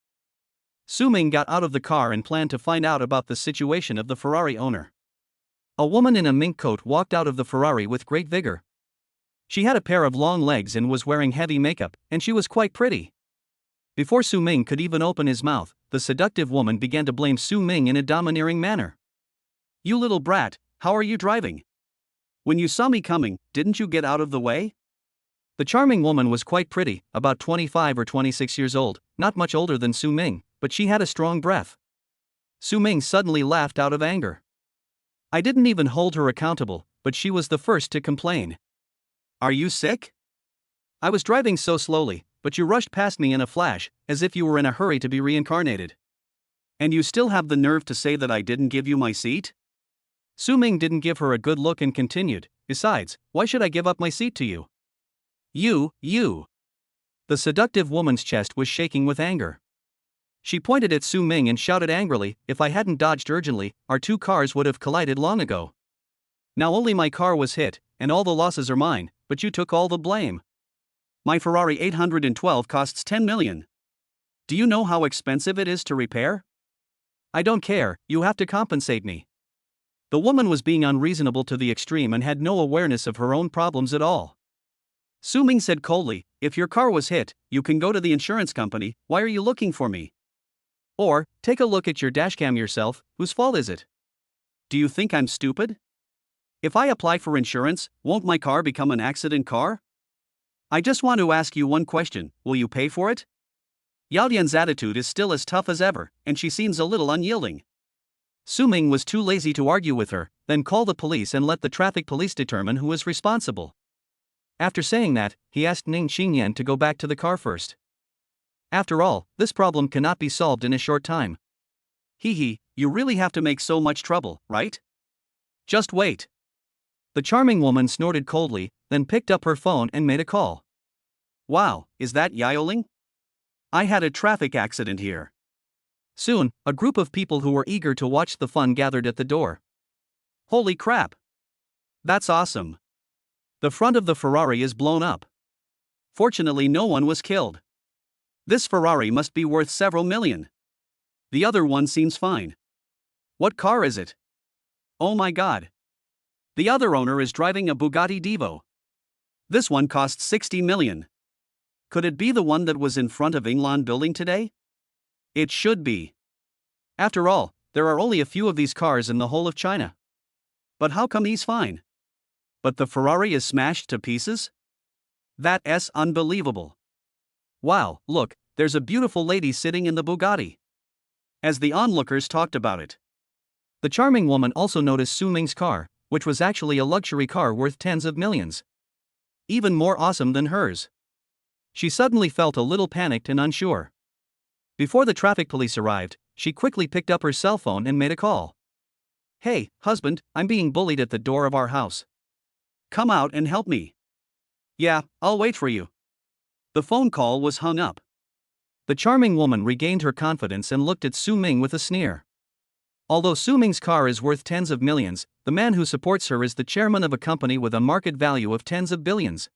Su Ming got out of the car and planned to find out about the situation of the Ferrari owner. A woman in a mink coat walked out of the Ferrari with great vigor. She had a pair of long legs and was wearing heavy makeup, and she was quite pretty. Before Su Ming could even open his mouth, the seductive woman began to blame Su Ming in a domineering manner. You little brat, how are you driving? When you saw me coming, didn't you get out of the way? The charming woman was quite pretty, about 25 or 26 years old, not much older than Su Ming, but she had a strong breath. Su Ming suddenly laughed out of anger. I didn't even hold her accountable, but she was the first to complain. Are you sick? I was driving so slowly, but you rushed past me in a flash, as if you were in a hurry to be reincarnated. And you still have the nerve to say that I didn't give you my seat? Su Ming didn't give her a good look and continued, besides, why should I give up my seat to you? You. The seductive woman's chest was shaking with anger. She pointed at Su Ming and shouted angrily, if I hadn't dodged urgently, our two cars would have collided long ago. Now only my car was hit, and all the losses are mine, but you took all the blame. My Ferrari 812 costs 10 million. Do you know how expensive it is to repair? I don't care, you have to compensate me. The woman was being unreasonable to the extreme and had no awareness of her own problems at all. Su Ming said coldly, if your car was hit, you can go to the insurance company, why are you looking for me? Or, take a look at your dashcam yourself, whose fault is it? Do you think I'm stupid? If I apply for insurance, won't my car become an accident car? I just want to ask you one question, will you pay for it? Yao Dian's attitude is still as tough as ever, and she seems a little unyielding. Su Ming was too lazy to argue with her, then call the police and let the traffic police determine who is responsible. After saying that, he asked Ning Xingyan to go back to the car first. After all, this problem cannot be solved in a short time. Hee, you really have to make so much trouble, right? Just wait. The charming woman snorted coldly, then picked up her phone and made a call. Wow, is that Yaoling? I had a traffic accident here. Soon, a group of people who were eager to watch the fun gathered at the door. Holy crap! That's awesome. The front of the Ferrari is blown up. Fortunately, no one was killed. This Ferrari must be worth several million. The other one seems fine. What car is it? Oh my god. The other owner is driving a Bugatti Divo. This one costs 60 million. Could it be the one that was in front of England building today? It should be. After all, there are only a few of these cars in the whole of China. But how come he's fine? But the Ferrari is smashed to pieces? That's unbelievable. Wow, look, there's a beautiful lady sitting in the Bugatti. As the onlookers talked about it. The charming woman also noticed Su Ming's car, which was actually a luxury car worth tens of millions. Even more awesome than hers. She suddenly felt a little panicked and unsure. Before the traffic police arrived, she quickly picked up her cell phone and made a call. Hey, husband, I'm being bullied at the door of our house. Come out and help me. Yeah, I'll wait for you. The phone call was hung up. The charming woman regained her confidence and looked at Su Ming with a sneer. Although Su Ming's car is worth tens of millions, the man who supports her is the chairman of a company with a market value of tens of billions.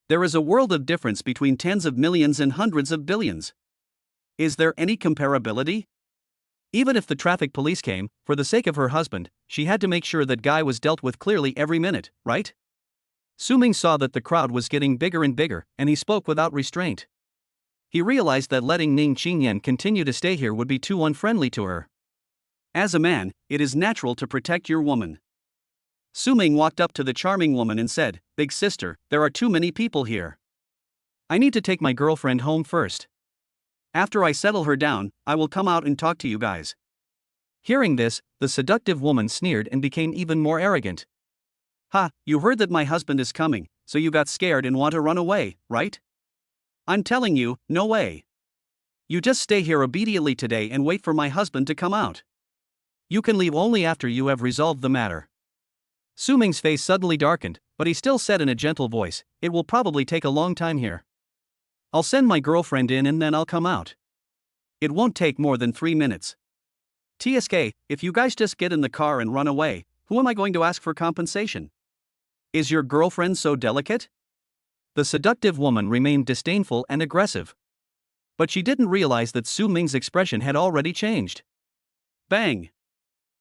There is a world of difference between tens of millions and hundreds of billions. Is there any comparability? Even if the traffic police came, for the sake of her husband, she had to make sure that guy was dealt with clearly every minute, right? Su Ming saw that the crowd was getting bigger and bigger, and he spoke without restraint. He realized that letting Ning Qingyan continue to stay here would be too unfriendly to her. As a man, it is natural to protect your woman. Su Ming walked up to the charming woman and said, Big sister, there are too many people here. I need to take my girlfriend home first. After I settle her down, I will come out and talk to you guys. Hearing this, the seductive woman sneered and became even more arrogant. Ha, you heard that my husband is coming, so you got scared and want to run away, right? I'm telling you, no way. You just stay here obediently today and wait for my husband to come out. You can leave only after you have resolved the matter. Su Ming's face suddenly darkened, but he still said in a gentle voice, It will probably take a long time here. I'll send my girlfriend in and then I'll come out. It won't take more than 3 minutes. TSK, if you guys just get in the car and run away, who am I going to ask for compensation? Is your girlfriend so delicate? The seductive woman remained disdainful and aggressive. But she didn't realize that Su Ming's expression had already changed. Bang!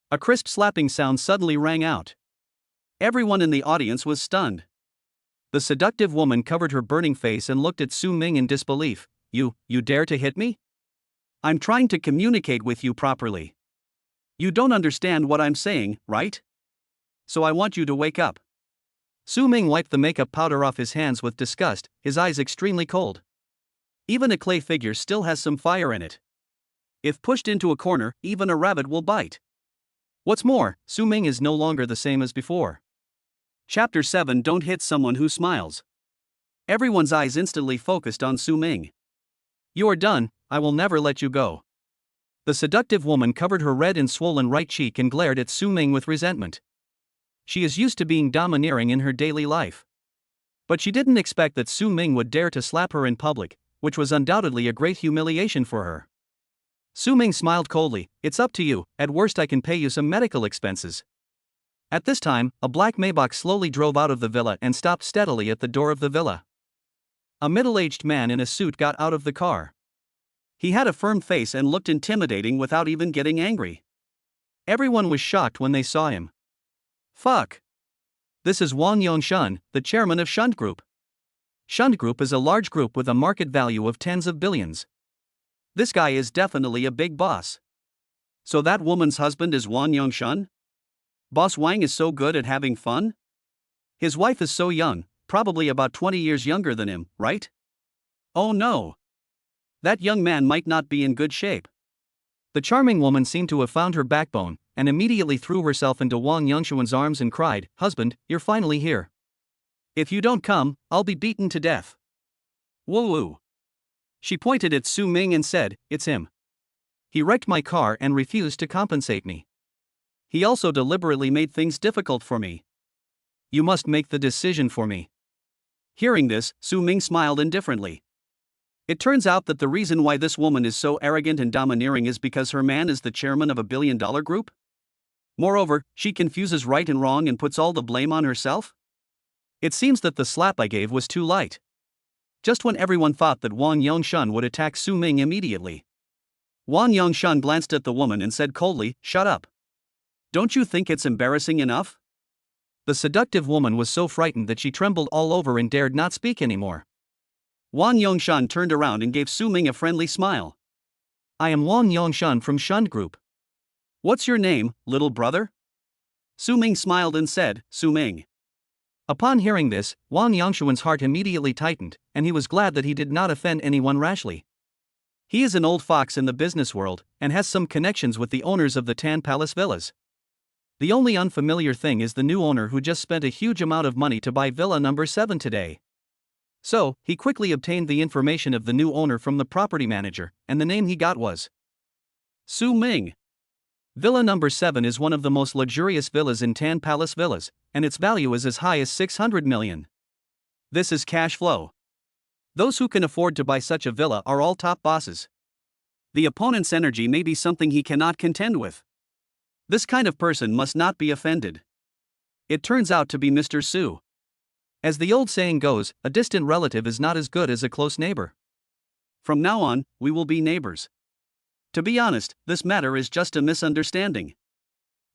A crisp slapping sound suddenly rang out. Everyone in the audience was stunned. The seductive woman covered her burning face and looked at Su Ming in disbelief. You dare to hit me? I'm trying to communicate with you properly. You don't understand what I'm saying, right? So I want you to wake up. Su Ming wiped the makeup powder off his hands with disgust, his eyes extremely cold. Even a clay figure still has some fire in it. If pushed into a corner, even a rabbit will bite. What's more, Su Ming is no longer the same as before. Chapter 7. Don't hit someone who smiles. Everyone's eyes instantly focused on Su Ming. You are done, I will never let you go. The seductive woman covered her red and swollen right cheek and glared at Su Ming with resentment. She is used to being domineering in her daily life. But she didn't expect that Su Ming would dare to slap her in public, which was undoubtedly a great humiliation for her. Su Ming smiled coldly. It's up to you, at worst I can pay you some medical expenses. At this time, a black Maybach slowly drove out of the villa and stopped steadily at the door of the villa. A middle-aged man in a suit got out of the car. He had a firm face and looked intimidating without even getting angry. Everyone was shocked when they saw him. Fuck! This is Wang Yongshun, the chairman of Shund Group. Shund Group is a large group with a market value of tens of billions. This guy is definitely a big boss. So that woman's husband is Wang Yongshun? Boss Wang is so good at having fun? His wife is so young, probably about 20 years younger than him, right? Oh no! That young man might not be in good shape. The charming woman seemed to have found her backbone, and immediately threw herself into Wang Yongshun's arms and cried, "Husband, you're finally here. If you don't come, I'll be beaten to death." Woo-woo. She pointed at Su Ming and said, "It's him. He wrecked my car and refused to compensate me. He also deliberately made things difficult for me. You must make the decision for me." Hearing this, Su Ming smiled indifferently. It turns out that the reason why this woman is so arrogant and domineering is because her man is the chairman of a billion-dollar group? Moreover, she confuses right and wrong and puts all the blame on herself? It seems that the slap I gave was too light. Just when everyone thought that Wang Yongshun would attack Su Ming immediately, Wang Yongshun glanced at the woman and said coldly, "Shut up. Don't you think it's embarrassing enough?" The seductive woman was so frightened that she trembled all over and dared not speak anymore. Wang Yongshun turned around and gave Su Ming a friendly smile. "I am Wang Yongshun from Shund Group. What's your name, little brother?" Su Ming smiled and said, "Su Ming." Upon hearing this, Wang Yongshun's heart immediately tightened, and he was glad that he did not offend anyone rashly. He is an old fox in the business world, and has some connections with the owners of the Tan Palace villas. The only unfamiliar thing is the new owner who just spent a huge amount of money to buy Villa number 7 today. So, he quickly obtained the information of the new owner from the property manager, and the name he got was Su Ming. Villa number 7 is one of the most luxurious villas in Tan Palace Villas, and its value is as high as 600 million. This is cash flow. Those who can afford to buy such a villa are all top bosses. The opponent's energy may be something he cannot contend with. This kind of person must not be offended. It turns out to be Mr. Su. As the old saying goes, a distant relative is not as good as a close neighbor. From now on, we will be neighbors. To be honest, this matter is just a misunderstanding.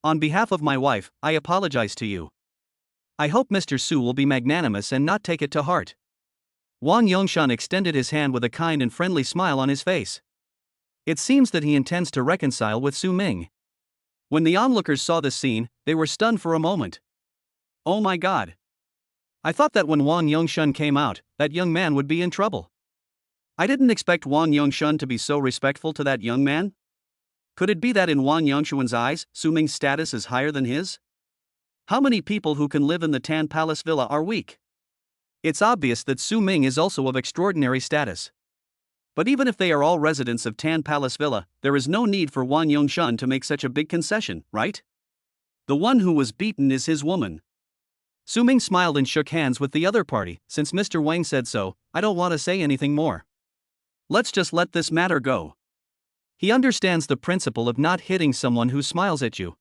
On behalf of my wife, I apologize to you. I hope Mr. Su will be magnanimous and not take it to heart. Wang Yongshun extended his hand with a kind and friendly smile on his face. It seems that he intends to reconcile with Su Ming. When the onlookers saw this scene, they were stunned for a moment. Oh my god. I thought that when Wang Yongshun came out, that young man would be in trouble. I didn't expect Wang Yongshun to be so respectful to that young man. Could it be that in Wang Yongshun's eyes, Su Ming's status is higher than his? How many people who can live in the Tan Palace Villa are weak? It's obvious that Su Ming is also of extraordinary status. But even if they are all residents of Tan Palace Villa, there is no need for Wang Yongshun to make such a big concession, right? The one who was beaten is his woman. Su Ming smiled and shook hands with the other party. Since Mr. Wang said so, I don't want to say anything more. Let's just let this matter go. He understands the principle of not hitting someone who smiles at you.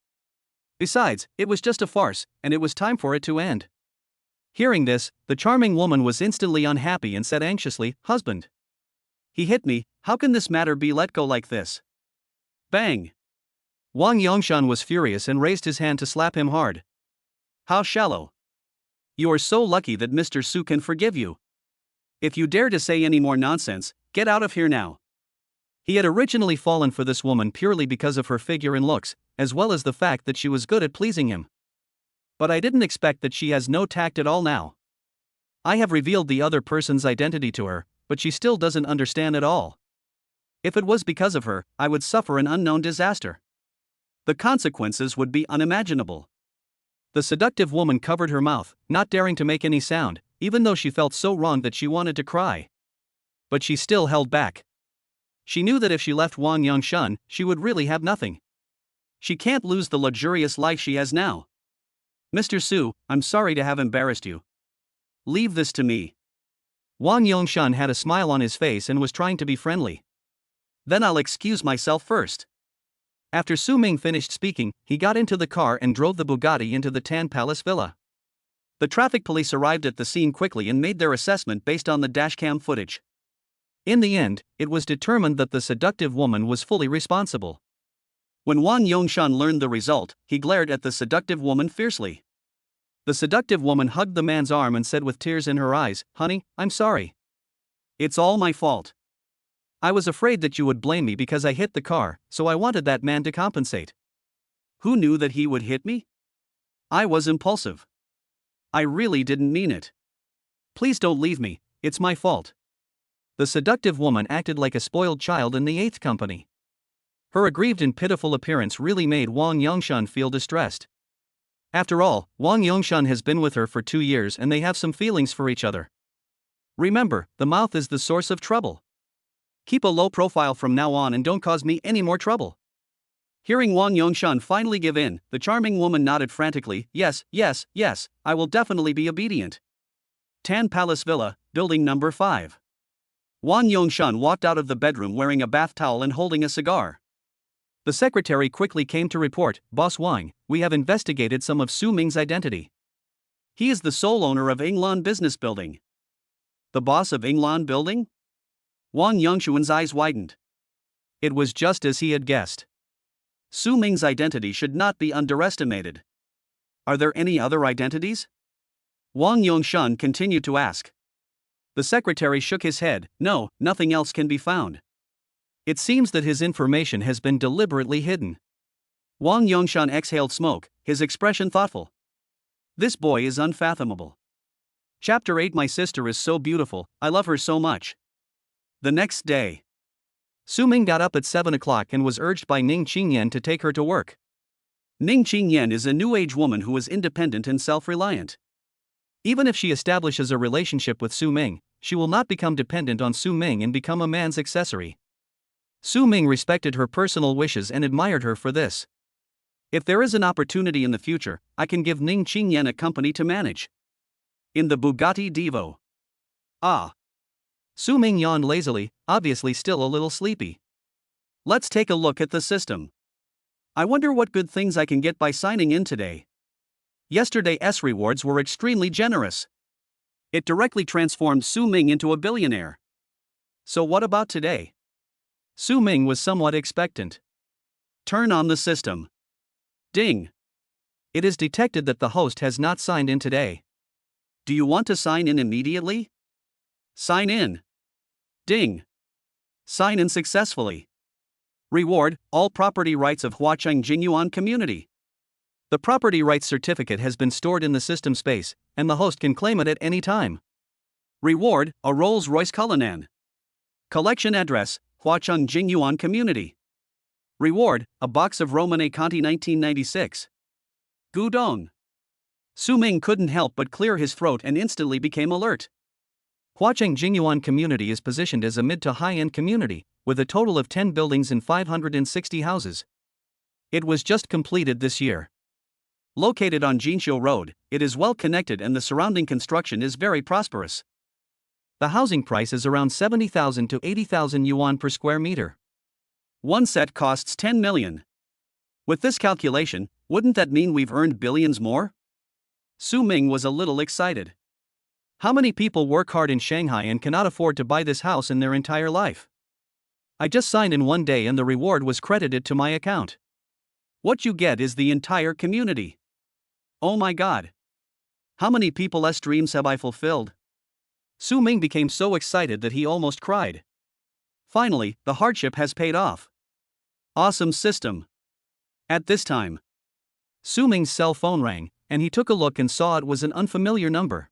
Besides, it was just a farce, and it was time for it to end. Hearing this, the charming woman was instantly unhappy and said anxiously, "Husband. He hit me, how can this matter be let go like this?" Bang! Wang Yongshun was furious and raised his hand to slap him hard. How shallow. You are so lucky that Mr. Su can forgive you. If you dare to say any more nonsense, get out of here now. He had originally fallen for this woman purely because of her figure and looks, as well as the fact that she was good at pleasing him. But I didn't expect that she has no tact at all now. I have revealed the other person's identity to her, but she still doesn't understand at all. If it was because of her, I would suffer an unknown disaster. The consequences would be unimaginable. The seductive woman covered her mouth, not daring to make any sound, even though she felt so wronged that she wanted to cry. But she still held back. She knew that if she left Wang Yongshan, she would really have nothing. She can't lose the luxurious life she has now. Mr. Su, I'm sorry to have embarrassed you. Leave this to me. Wang Yongshan had a smile on his face and was trying to be friendly. Then I'll excuse myself first. After Su Ming finished speaking, he got into the car and drove the Bugatti into the Tan Palace villa. The traffic police arrived at the scene quickly and made their assessment based on the dashcam footage. In the end, it was determined that the seductive woman was fully responsible. When Wang Yongshan learned the result, he glared at the seductive woman fiercely. The seductive woman hugged the man's arm and said with tears in her eyes, "Honey, I'm sorry. It's all my fault. I was afraid that you would blame me because I hit the car, so I wanted that man to compensate. Who knew that he would hit me? I was impulsive. I really didn't mean it. Please don't leave me, it's my fault." The seductive woman acted like a spoiled child in the eighth company. Her aggrieved and pitiful appearance really made Wang Yongshan feel distressed. After all, Wang Yongshan has been with her for 2 years and they have some feelings for each other. Remember, the mouth is the source of trouble. Keep a low profile from now on and don't cause me any more trouble. Hearing Wang Yongshan finally give in, the charming woman nodded frantically, "Yes, yes, yes, I will definitely be obedient." Tan Palace Villa, building number 5. Wang Yongshan walked out of the bedroom wearing a bath towel and holding a cigar. The secretary quickly came to report, "Boss Wang, we have investigated some of Su Ming's identity. He is the sole owner of Inglan Business Building." The boss of Inglan Building? Wang Yongshuan's eyes widened. It was just as he had guessed. Su Ming's identity should not be underestimated. Are there any other identities? Wang Yongshan continued to ask. The secretary shook his head, "No, nothing else can be found. It seems that his information has been deliberately hidden." Wang Yongshan exhaled smoke, his expression thoughtful. This boy is unfathomable. Chapter 8. My sister is so beautiful, I love her so much. The next day, Su Ming got up at 7 o'clock and was urged by Ning Qingyan to take her to work. Ning Qingyan is a new age woman who is independent and self-reliant. Even if she establishes a relationship with Su Ming, she will not become dependent on Su Ming and become a man's accessory. Su Ming respected her personal wishes and admired her for this. If there is an opportunity in the future, I can give Ning Qingyan a company to manage. In the Bugatti Divo. Ah. Su Ming yawned lazily, obviously still a little sleepy. Let's take a look at the system. I wonder what good things I can get by signing in today. Yesterday's rewards were extremely generous. It directly transformed Su Ming into a billionaire. So what about today? Su Ming was somewhat expectant. Turn on the system. Ding. It is detected that the host has not signed in today. Do you want to sign in immediately? Sign in. Ding. Sign in successfully. Reward, all property rights of Huacheng Jingyuan community. The property rights certificate has been stored in the system space, and the host can claim it at any time. Reward, a Rolls-Royce Cullinan. Collection address, Huacheng Jingyuan community. Reward, a box of Romane Conti 1996. Gudong. Su Ming couldn't help but clear his throat and instantly became alert. Huacheng Jingyuan community is positioned as a mid to high-end community, with a total of 10 buildings and 560 houses. It was just completed this year. Located on Jinshu Road, it is well connected and the surrounding construction is very prosperous. The housing price is around 70,000 to 80,000 yuan per square meter. One set costs 10 million. With this calculation, wouldn't that mean we've earned billions more? Su Ming was a little excited. How many people work hard in Shanghai and cannot afford to buy this house in their entire life? I just signed in one day and the reward was credited to my account. What you get is the entire community. Oh my god. How many people's dreams have I fulfilled? Su Ming became so excited that he almost cried. Finally, the hardship has paid off. Awesome system. At this time, Su Ming's cell phone rang, and he took a look and saw it was an unfamiliar number.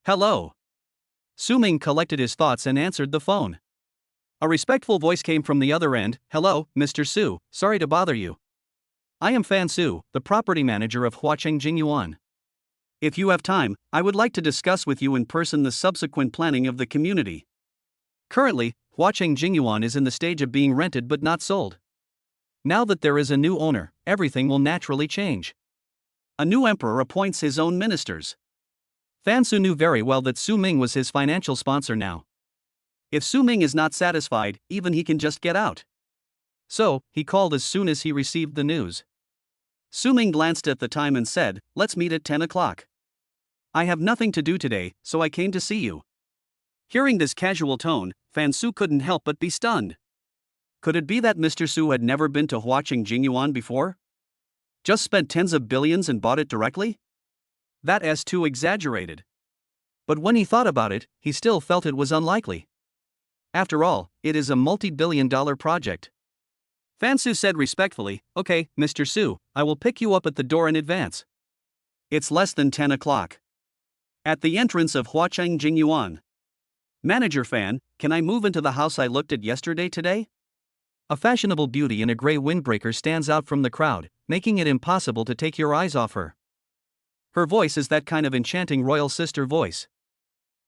Hello. Su Ming collected his thoughts and answered the phone. A respectful voice came from the other end. Hello, Mr. Su, sorry to bother you. I am Fan Su, the property manager of Huacheng Jingyuan. If you have time, I would like to discuss with you in person the subsequent planning of the community. Currently, Huacheng Jingyuan is in the stage of being rented but not sold. Now that there is a new owner, everything will naturally change. A new emperor appoints his own ministers. Fan Su knew very well that Su Ming was his financial sponsor now. If Su Ming is not satisfied, even he can just get out. So, he called as soon as he received the news. Su Ming glanced at the time and said, "Let's meet at 10 o'clock. I have nothing to do today, so I came to see you." Hearing this casual tone, Fan Su couldn't help but be stunned. Could it be that Mr. Su had never been to Huacheng Jingyuan before? Just spent tens of billions and bought it directly? That's too exaggerated. But when he thought about it, he still felt it was unlikely. After all, it is a multi-billion-dollar project. Fan Su said respectfully, "Okay, Mr. Su, I will pick you up at the door in advance." It's less than 10 o'clock. At the entrance of Huacheng Jingyuan. "Manager Fan, can I move into the house I looked at yesterday today?" A fashionable beauty in a gray windbreaker stands out from the crowd, making it impossible to take your eyes off her. Her voice is that kind of enchanting royal sister voice.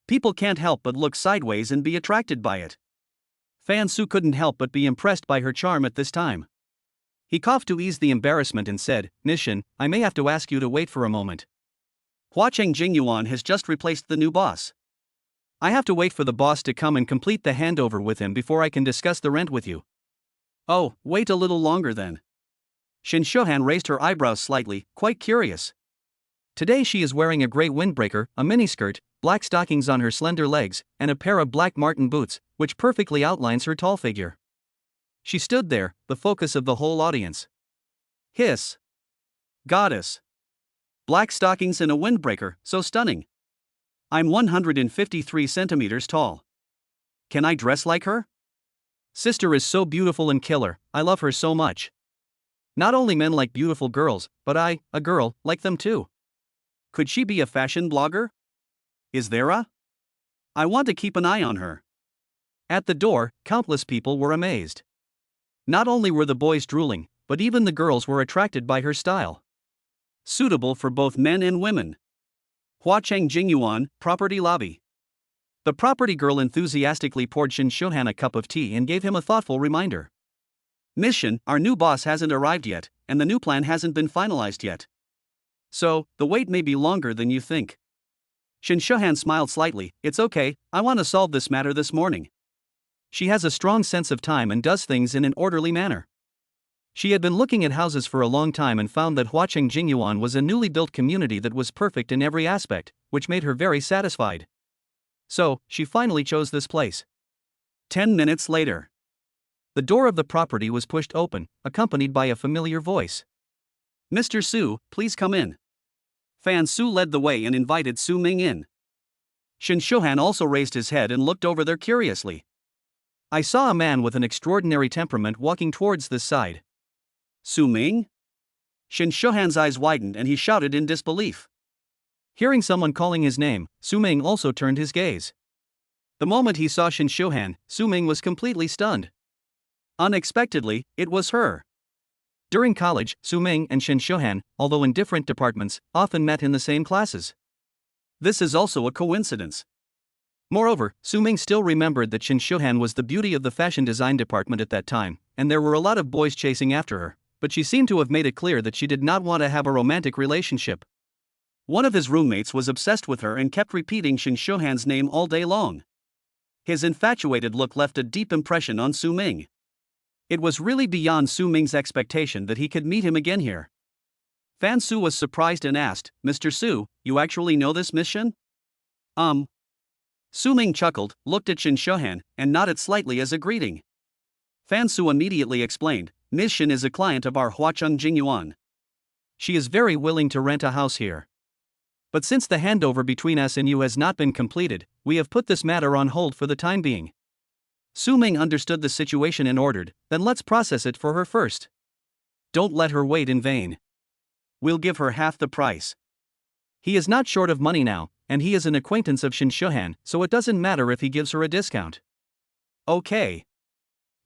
People can't help but look sideways and be attracted by it. Fan Su couldn't help but be impressed by her charm at this time. He coughed to ease the embarrassment and said, "Nishin, I may have to ask you to wait for a moment. Huacheng Jingyuan has just replaced the new boss. I have to wait for the boss to come and complete the handover with him before I can discuss the rent with you." "Oh, wait a little longer then." Shin Shohan raised her eyebrows slightly, quite curious. Today she is wearing a gray windbreaker, a miniskirt, black stockings on her slender legs, and a pair of black marten boots, which perfectly outlines her tall figure. She stood there, the focus of the whole audience. Hiss. Goddess. Black stockings and a windbreaker, so stunning. I'm 153 centimeters tall. Can I dress like her? Sister is so beautiful and killer, I love her so much. Not only men like beautiful girls, but I, a girl, like them too. Could she be a fashion blogger? Is there a? I want to keep an eye on her. At the door, countless people were amazed. Not only were the boys drooling, but even the girls were attracted by her style. Suitable for both men and women. Huacheng Jingyuan, property lobby. The property girl enthusiastically poured Shin Shohan a cup of tea and gave him a thoughtful reminder. "Mission, our new boss hasn't arrived yet, and the new plan hasn't been finalized yet. So, the wait may be longer than you think." Shin Shohan smiled slightly. "It's okay, I want to solve this matter this morning." She has a strong sense of time and does things in an orderly manner. She had been looking at houses for a long time and found that Huacheng Jingyuan was a newly built community that was perfect in every aspect, which made her very satisfied. So, she finally chose this place. 10 minutes later. The door of the property was pushed open, accompanied by a familiar voice. "Mr. Su, please come in." Fan Su led the way and invited Su Ming in. Shin Shohan also raised his head and looked over there curiously. "I saw a man with an extraordinary temperament walking towards this side." "Su Ming?" Shin Shohan's eyes widened and he shouted in disbelief. Hearing someone calling his name, Su Ming also turned his gaze. The moment he saw Shin Shohan, Su Ming was completely stunned. Unexpectedly, it was her. During college, Su Ming and Shin Shohan, although in different departments, often met in the same classes. This is also a coincidence. Moreover, Su Ming still remembered that Shin Shohan was the beauty of the fashion design department at that time, and there were a lot of boys chasing after her, but she seemed to have made it clear that she did not want to have a romantic relationship. One of his roommates was obsessed with her and kept repeating Shin Shohan's name all day long. His infatuated look left a deep impression on Su Ming. It was really beyond Su Ming's expectation that he could meet him again here. Fan Su was surprised and asked, "Mr. Su, you actually know this mission?" Su Ming chuckled, looked at Shin Shohan, and nodded slightly as a greeting. Fan Su immediately explained, "Ms. Shin is a client of our Huacheng Jingyuan. She is very willing to rent a house here. But since the handover between us and you has not been completed, we have put this matter on hold for the time being." Su Ming understood the situation and ordered, "Then let's process it for her first. Don't let her wait in vain. We'll give her half the price. He is not short of money now, and he is an acquaintance of Shin Shohan, so it doesn't matter if he gives her a discount." "Okay."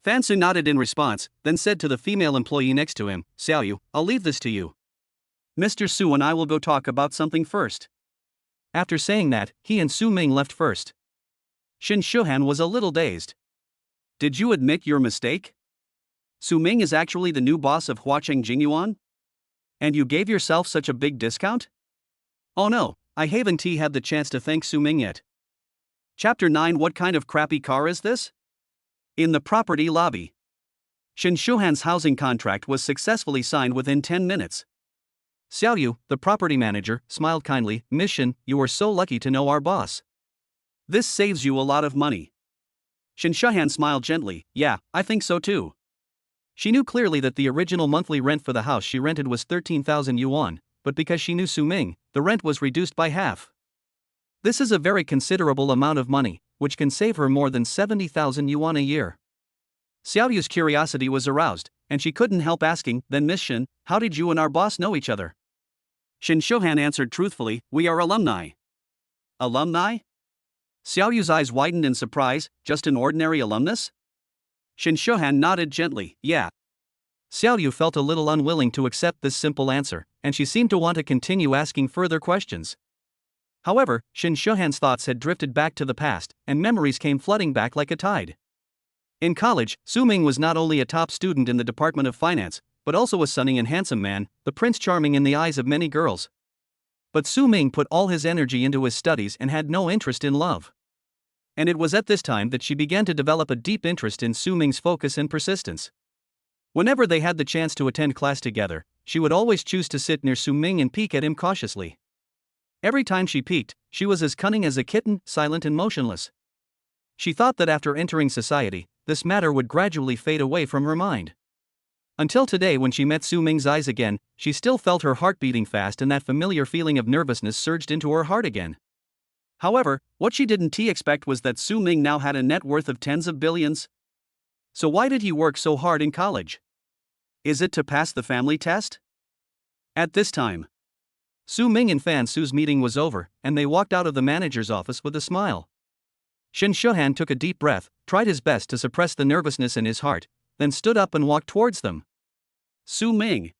Fan Su nodded in response, then said to the female employee next to him, Xiaoyu, I'll leave this to you. Mr. Su and I will go talk about something first. After saying that, he and Su Ming left first. Shin Shuhan was a little dazed. Did you admit your mistake? Su Ming is actually the new boss of Huacheng Jingyuan? And you gave yourself such a big discount? Oh no, I haven't had the chance to thank Su Ming yet. Chapter 9. What kind of crappy car is this? In the property lobby. Shin Shuhan's housing contract was successfully signed within 10 minutes. Xiaoyu, the property manager, smiled kindly. Miss Shin, you are so lucky to know our boss. This saves you a lot of money. Shin Shuhan smiled gently. Yeah, I think so too. She knew clearly that the original monthly rent for the house she rented was 13,000 yuan, but because she knew Su Ming, the rent was reduced by half. This is a very considerable amount of money, which can save her more than 70,000 yuan a year. Xiaoyu's curiosity was aroused, and she couldn't help asking, then Miss Shin, how did you and our boss know each other? Shin Shuhan answered truthfully, we are alumni. Alumni? Xiaoyu's eyes widened in surprise, just an ordinary alumnus? Shin Shuhan nodded gently, yeah. Xiaoyu felt a little unwilling to accept this simple answer, and she seemed to want to continue asking further questions. However, Shin Shuhan's thoughts had drifted back to the past, and memories came flooding back like a tide. In college, Su Ming was not only a top student in the Department of Finance, but also a sunny and handsome man, the Prince Charming in the eyes of many girls. But Su Ming put all his energy into his studies and had no interest in love. And it was at this time that she began to develop a deep interest in Su Ming's focus and persistence. Whenever they had the chance to attend class together, she would always choose to sit near Su Ming and peek at him cautiously. Every time she peeked, she was as cunning as a kitten, silent and motionless. She thought that after entering society, this matter would gradually fade away from her mind. Until today, when she met Su Ming's eyes again, she still felt her heart beating fast and that familiar feeling of nervousness surged into her heart again. However, what she didn't expect was that Su Ming now had a net worth of tens of billions. So why did he work so hard in college? Is it to pass the family test? At this time, Su Ming and Fan Su's meeting was over, and they walked out of the manager's office with a smile. Shin Shuhan took a deep breath, tried his best to suppress the nervousness in his heart, then stood up and walked towards them. Su Ming.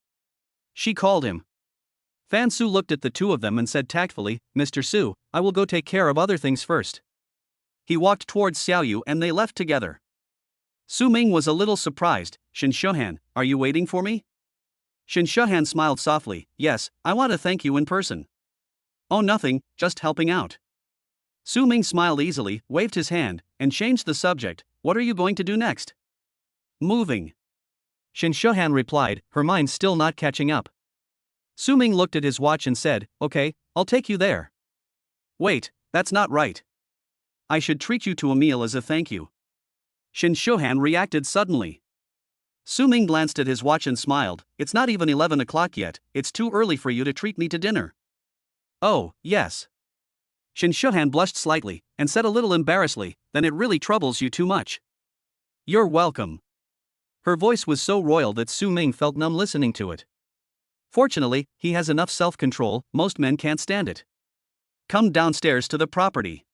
She called him. Fan Su looked at the two of them and said tactfully, Mr. Su, I will go take care of other things first. He walked towards Xiaoyu and they left together. Su Ming was a little surprised. Shin Shuhan, are you waiting for me? Shin Shuhan smiled softly, yes, I want to thank you in person. Oh nothing, just helping out. Su Ming smiled easily, waved his hand, and changed the subject. What are you going to do next? Moving. Shin Shuhan replied, her mind still not catching up. Su Ming looked at his watch and said, okay, I'll take you there. Wait, that's not right. I should treat you to a meal as a thank you. Shin Shuhan reacted suddenly. Su Ming glanced at his watch and smiled, it's not even 11 o'clock yet, it's too early for you to treat me to dinner. Oh, yes. Shin Shuhan blushed slightly, and said a little embarrassedly, then it really troubles you too much. You're welcome. Her voice was so royal that Su Ming felt numb listening to it. Fortunately, he has enough self-control, most men can't stand it. Come downstairs to the property.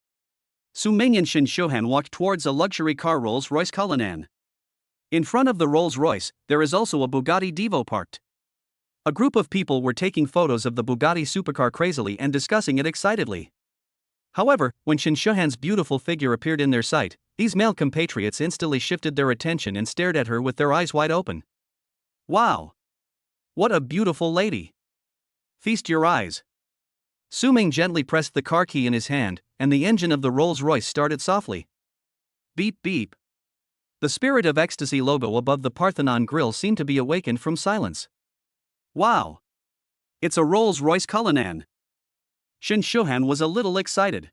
Su Ming and Shin Shuhan walked towards a luxury car Rolls-Royce Cullinan. In front of the Rolls-Royce, there is also a Bugatti Divo parked. A group of people were taking photos of the Bugatti supercar crazily and discussing it excitedly. However, when Shin Shuhan's beautiful figure appeared in their sight, these male compatriots instantly shifted their attention and stared at her with their eyes wide open. Wow! What a beautiful lady! Feast your eyes. Su Ming gently pressed the car key in his hand, and the engine of the Rolls-Royce started softly. Beep beep. The Spirit of Ecstasy logo above the Parthenon grille seemed to be awakened from silence. Wow! It's a Rolls-Royce Cullinan. Shin Shuhan was a little excited.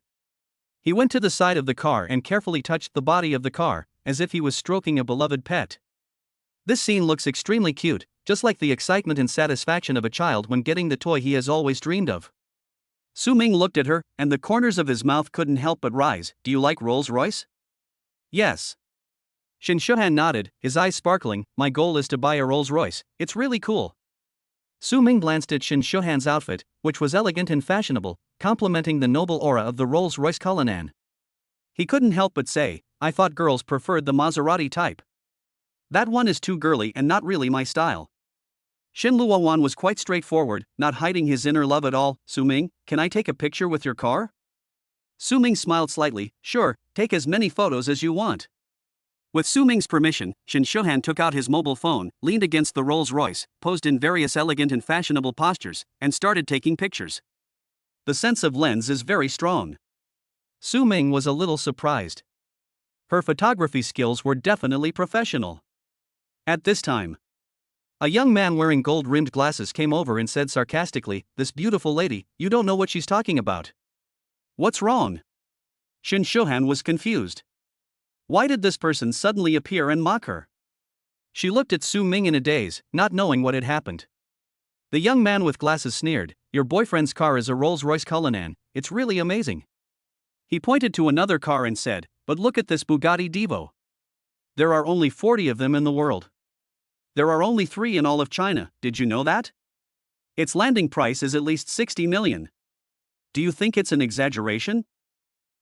He went to the side of the car and carefully touched the body of the car, as if he was stroking a beloved pet. This scene looks extremely cute, just like the excitement and satisfaction of a child when getting the toy he has always dreamed of. Su Ming looked at her, and the corners of his mouth couldn't help but rise. Do you like Rolls-Royce? Yes. Shin Shuhan nodded, his eyes sparkling. My goal is to buy a Rolls-Royce, it's really cool. Su Ming glanced at Shin Shuhan's outfit, which was elegant and fashionable, complementing the noble aura of the Rolls-Royce Cullinan. He couldn't help but say, I thought girls preferred the Maserati type. That one is too girly and not really my style. Shin Luowan was quite straightforward, not hiding his inner love at all. Su Ming, can I take a picture with your car? Su Ming smiled slightly. Sure, take as many photos as you want. With Su Ming's permission, Shin Shuhan took out his mobile phone, leaned against the Rolls-Royce, posed in various elegant and fashionable postures, and started taking pictures. The sense of lens is very strong. Su Ming was a little surprised. Her photography skills were definitely professional. At this time, a young man wearing gold-rimmed glasses came over and said sarcastically, "This beautiful lady, you don't know what she's talking about." What's wrong? Shin Shuhan was confused. Why did this person suddenly appear and mock her? She looked at Su Ming in a daze, not knowing what had happened. The young man with glasses sneered, "Your boyfriend's car is a Rolls-Royce Cullinan, it's really amazing." He pointed to another car and said, "But look at this Bugatti Divo. There are only 40 of them in the world. There are only 3 in all of China, did you know that? Its landing price is at least 60 million. Do you think it's an exaggeration?"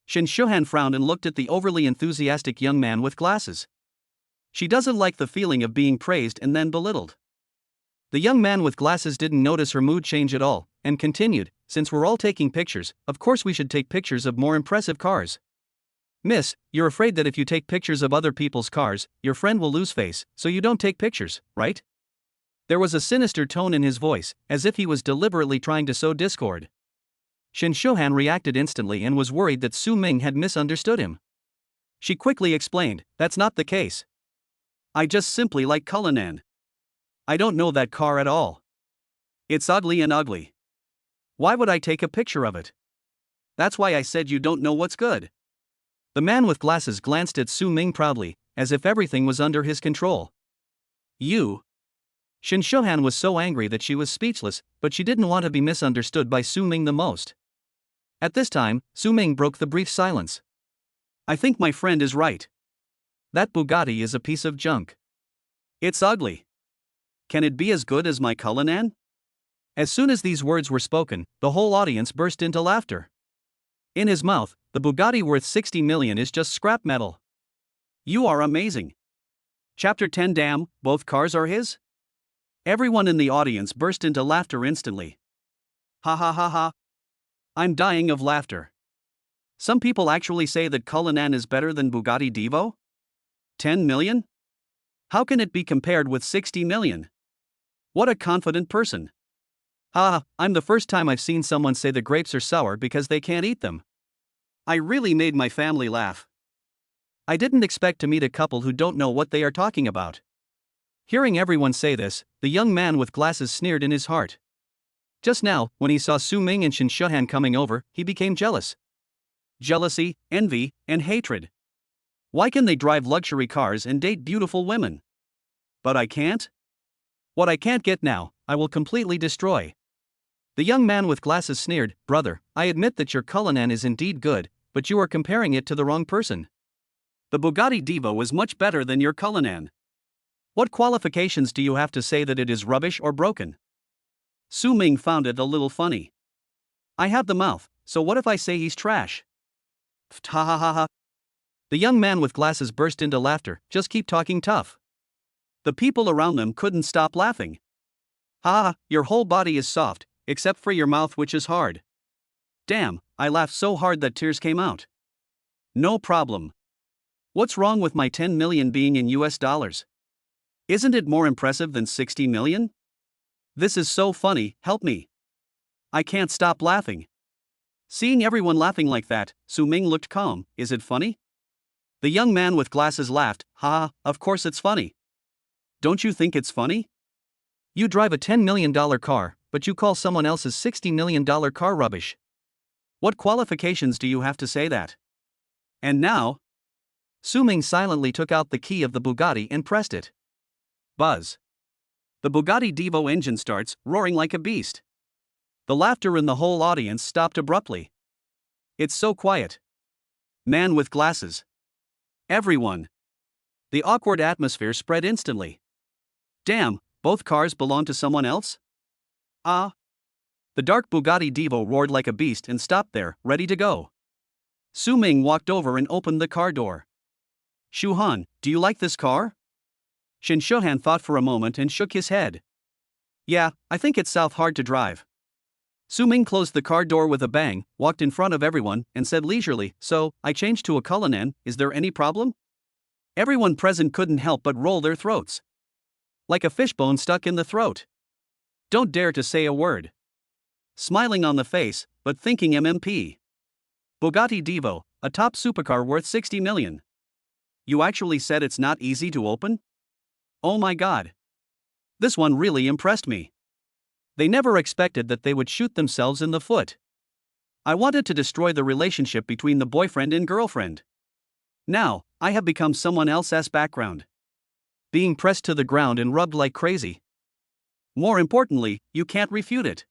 Shin Shuhan frowned and looked at the overly enthusiastic young man with glasses. She doesn't like the feeling of being praised and then belittled. The young man with glasses didn't notice her mood change at all, and continued, "Since we're all taking pictures, of course we should take pictures of more impressive cars. Miss, you're afraid that if you take pictures of other people's cars, your friend will lose face, so you don't take pictures, right?" There was a sinister tone in his voice, as if he was deliberately trying to sow discord. Shin Shuhan reacted instantly and was worried that Su Ming had misunderstood him. She quickly explained, "That's not the case. I just simply like Cullinan. I don't know that car at all. It's ugly and ugly. Why would I take a picture of it? That's why I said you don't know what's good." The man with glasses glanced at Su Ming proudly, as if everything was under his control. "You?" Shin Shuhan was so angry that she was speechless, but she didn't want to be misunderstood by Su Ming the most. At this time, Su Ming broke the brief silence. "I think my friend is right. That Bugatti is a piece of junk. It's ugly. Can it be as good as my Cullinan?" As soon as these words were spoken, the whole audience burst into laughter. In his mouth, the Bugatti worth 60 million is just scrap metal. You are amazing. Chapter 10. Damn, both cars are his? Everyone in the audience burst into laughter instantly. Ha ha ha ha. I'm dying of laughter. Some people actually say that Cullinan is better than Bugatti Divo? 10 million? How can it be compared with 60 million? What a confident person. I'm the first time I've seen someone say the grapes are sour because they can't eat them. I really made my family laugh. I didn't expect to meet a couple who don't know what they are talking about. Hearing everyone say this, the young man with glasses sneered in his heart. Just now, when he saw Su Ming and Shin Shuhan coming over, he became jealous. Jealousy, envy, and hatred. Why can they drive luxury cars and date beautiful women? But I can't? What I can't get now, I will completely destroy. The young man with glasses sneered, "Brother, I admit that your Cullinan is indeed good, but you are comparing it to the wrong person. The Bugatti Divo is much better than your Cullinan. What qualifications do you have to say that it is rubbish or broken?" Su Ming found it a little funny. "I have the mouth, so what if I say he's trash?" Ha ha ha ha. The young man with glasses burst into laughter. "Just keep talking tough." The people around them couldn't stop laughing. "Ha, your whole body is soft, except for your mouth, which is hard." Damn, I laughed so hard that tears came out. No problem. What's wrong with my 10 million being in US dollars? Isn't it more impressive than 60 million? This is so funny, help me. I can't stop laughing. Seeing everyone laughing like that, Su Ming looked calm. "Is it funny?" The young man with glasses laughed. "Ha, of course it's funny. Don't you think it's funny? You drive a $10 million car, but you call someone else's $60 million car rubbish. What qualifications do you have to say that?" And now? Su Ming silently took out the key of the Bugatti and pressed it. Buzz. The Bugatti Divo engine starts, roaring like a beast. The laughter in the whole audience stopped abruptly. It's so quiet. Man with glasses. Everyone. The awkward atmosphere spread instantly. Damn, both cars belong to someone else? Ah. The dark Bugatti Divo roared like a beast and stopped there, ready to go. Su Ming walked over and opened the car door. "Shuhan, do you like this car?" Shin Shohan thought for a moment and shook his head. Yeah, I think it's south hard to drive. Su Ming closed the car door with a bang, walked in front of everyone, and said leisurely, so, I changed to a Cullinan, is there any problem? Everyone present couldn't help but roll their throats. Like a fishbone stuck in the throat. Don't dare to say a word. Smiling on the face, but thinking MMP. Bugatti Divo, a top supercar worth 60 million. You actually said it's not easy to open? Oh my god. This one really impressed me. They never expected that they would shoot themselves in the foot. I wanted to destroy the relationship between the boyfriend and girlfriend. Now, I have become someone else's background. Being pressed to the ground and rubbed like crazy. More importantly, you can't refute it.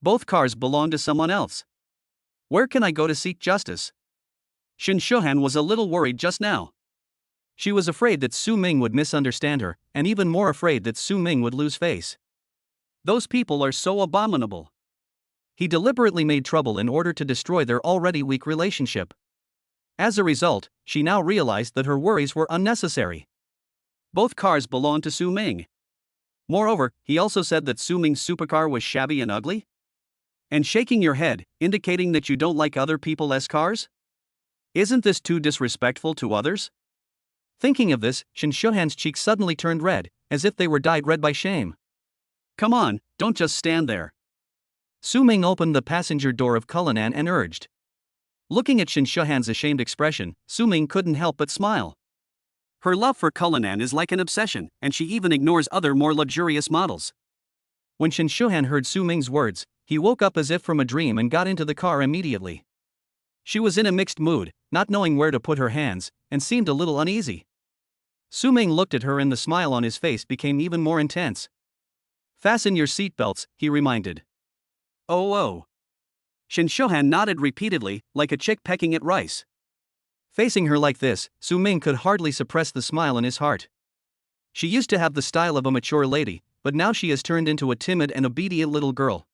Both cars belong to someone else. Where can I go to seek justice? Shin Shohan was a little worried just now. She was afraid that Su Ming would misunderstand her, and even more afraid that Su Ming would lose face. Those people are so abominable. He deliberately made trouble in order to destroy their already weak relationship. As a result, she now realized that her worries were unnecessary. Both cars belonged to Su Ming. Moreover, he also said that Su Ming's supercar was shabby and ugly? And shaking your head, indicating that you don't like other people's cars? Isn't this too disrespectful to others? Thinking of this, Shin Shohan's cheeks suddenly turned red, as if they were dyed red by shame. Come on, don't just stand there. Su Ming opened the passenger door of Cullinan and urged. Looking at Shin Shohan's ashamed expression, Su Ming couldn't help but smile. Her love for Cullinan is like an obsession, and she even ignores other more luxurious models. When Shin Shohan heard Su Ming's words, he woke up as if from a dream and got into the car immediately. She was in a mixed mood, not knowing where to put her hands, and seemed a little uneasy. Su Ming looked at her and the smile on his face became even more intense. Fasten your seatbelts, he reminded. Oh. Shin Shohan nodded repeatedly, like a chick pecking at rice. Facing her like this, Su Ming could hardly suppress the smile in his heart. She used to have the style of a mature lady, but now she has turned into a timid and obedient little girl.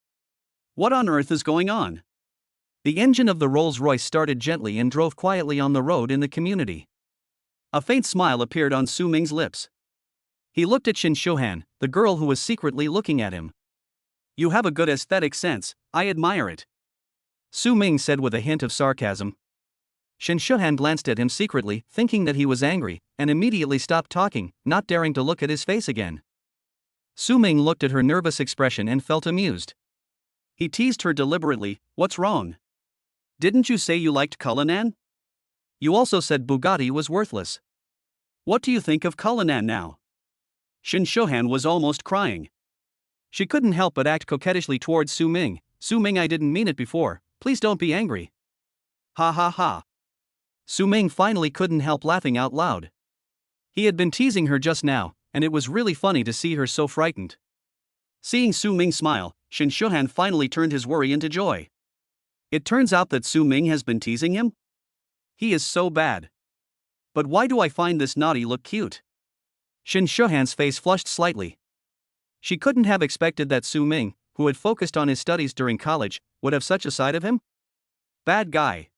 What on earth is going on? The engine of the Rolls-Royce started gently and drove quietly on the road in the community. A faint smile appeared on Su Ming's lips. He looked at Shin Shohan, the girl who was secretly looking at him. You have a good aesthetic sense, I admire it. Su Ming said with a hint of sarcasm. Shin Shohan glanced at him secretly, thinking that he was angry, and immediately stopped talking, not daring to look at his face again. Su Ming looked at her nervous expression and felt amused. He teased her deliberately, what's wrong? Didn't you say you liked Cullinan? You also said Bugatti was worthless. What do you think of Cullinan now? Shin Shohan was almost crying. She couldn't help but act coquettishly towards Su Ming. Su Ming, I didn't mean it before, please don't be angry. Ha ha ha. Su Ming finally couldn't help laughing out loud. He had been teasing her just now, and it was really funny to see her so frightened. Seeing Su Ming smile, Shin Shohan finally turned his worry into joy. It turns out that Su Ming has been teasing him? He is so bad. But why do I find this naughty look cute? Shin Shohan's face flushed slightly. She couldn't have expected that Su Ming, who had focused on his studies during college, would have such a side of him? Bad guy.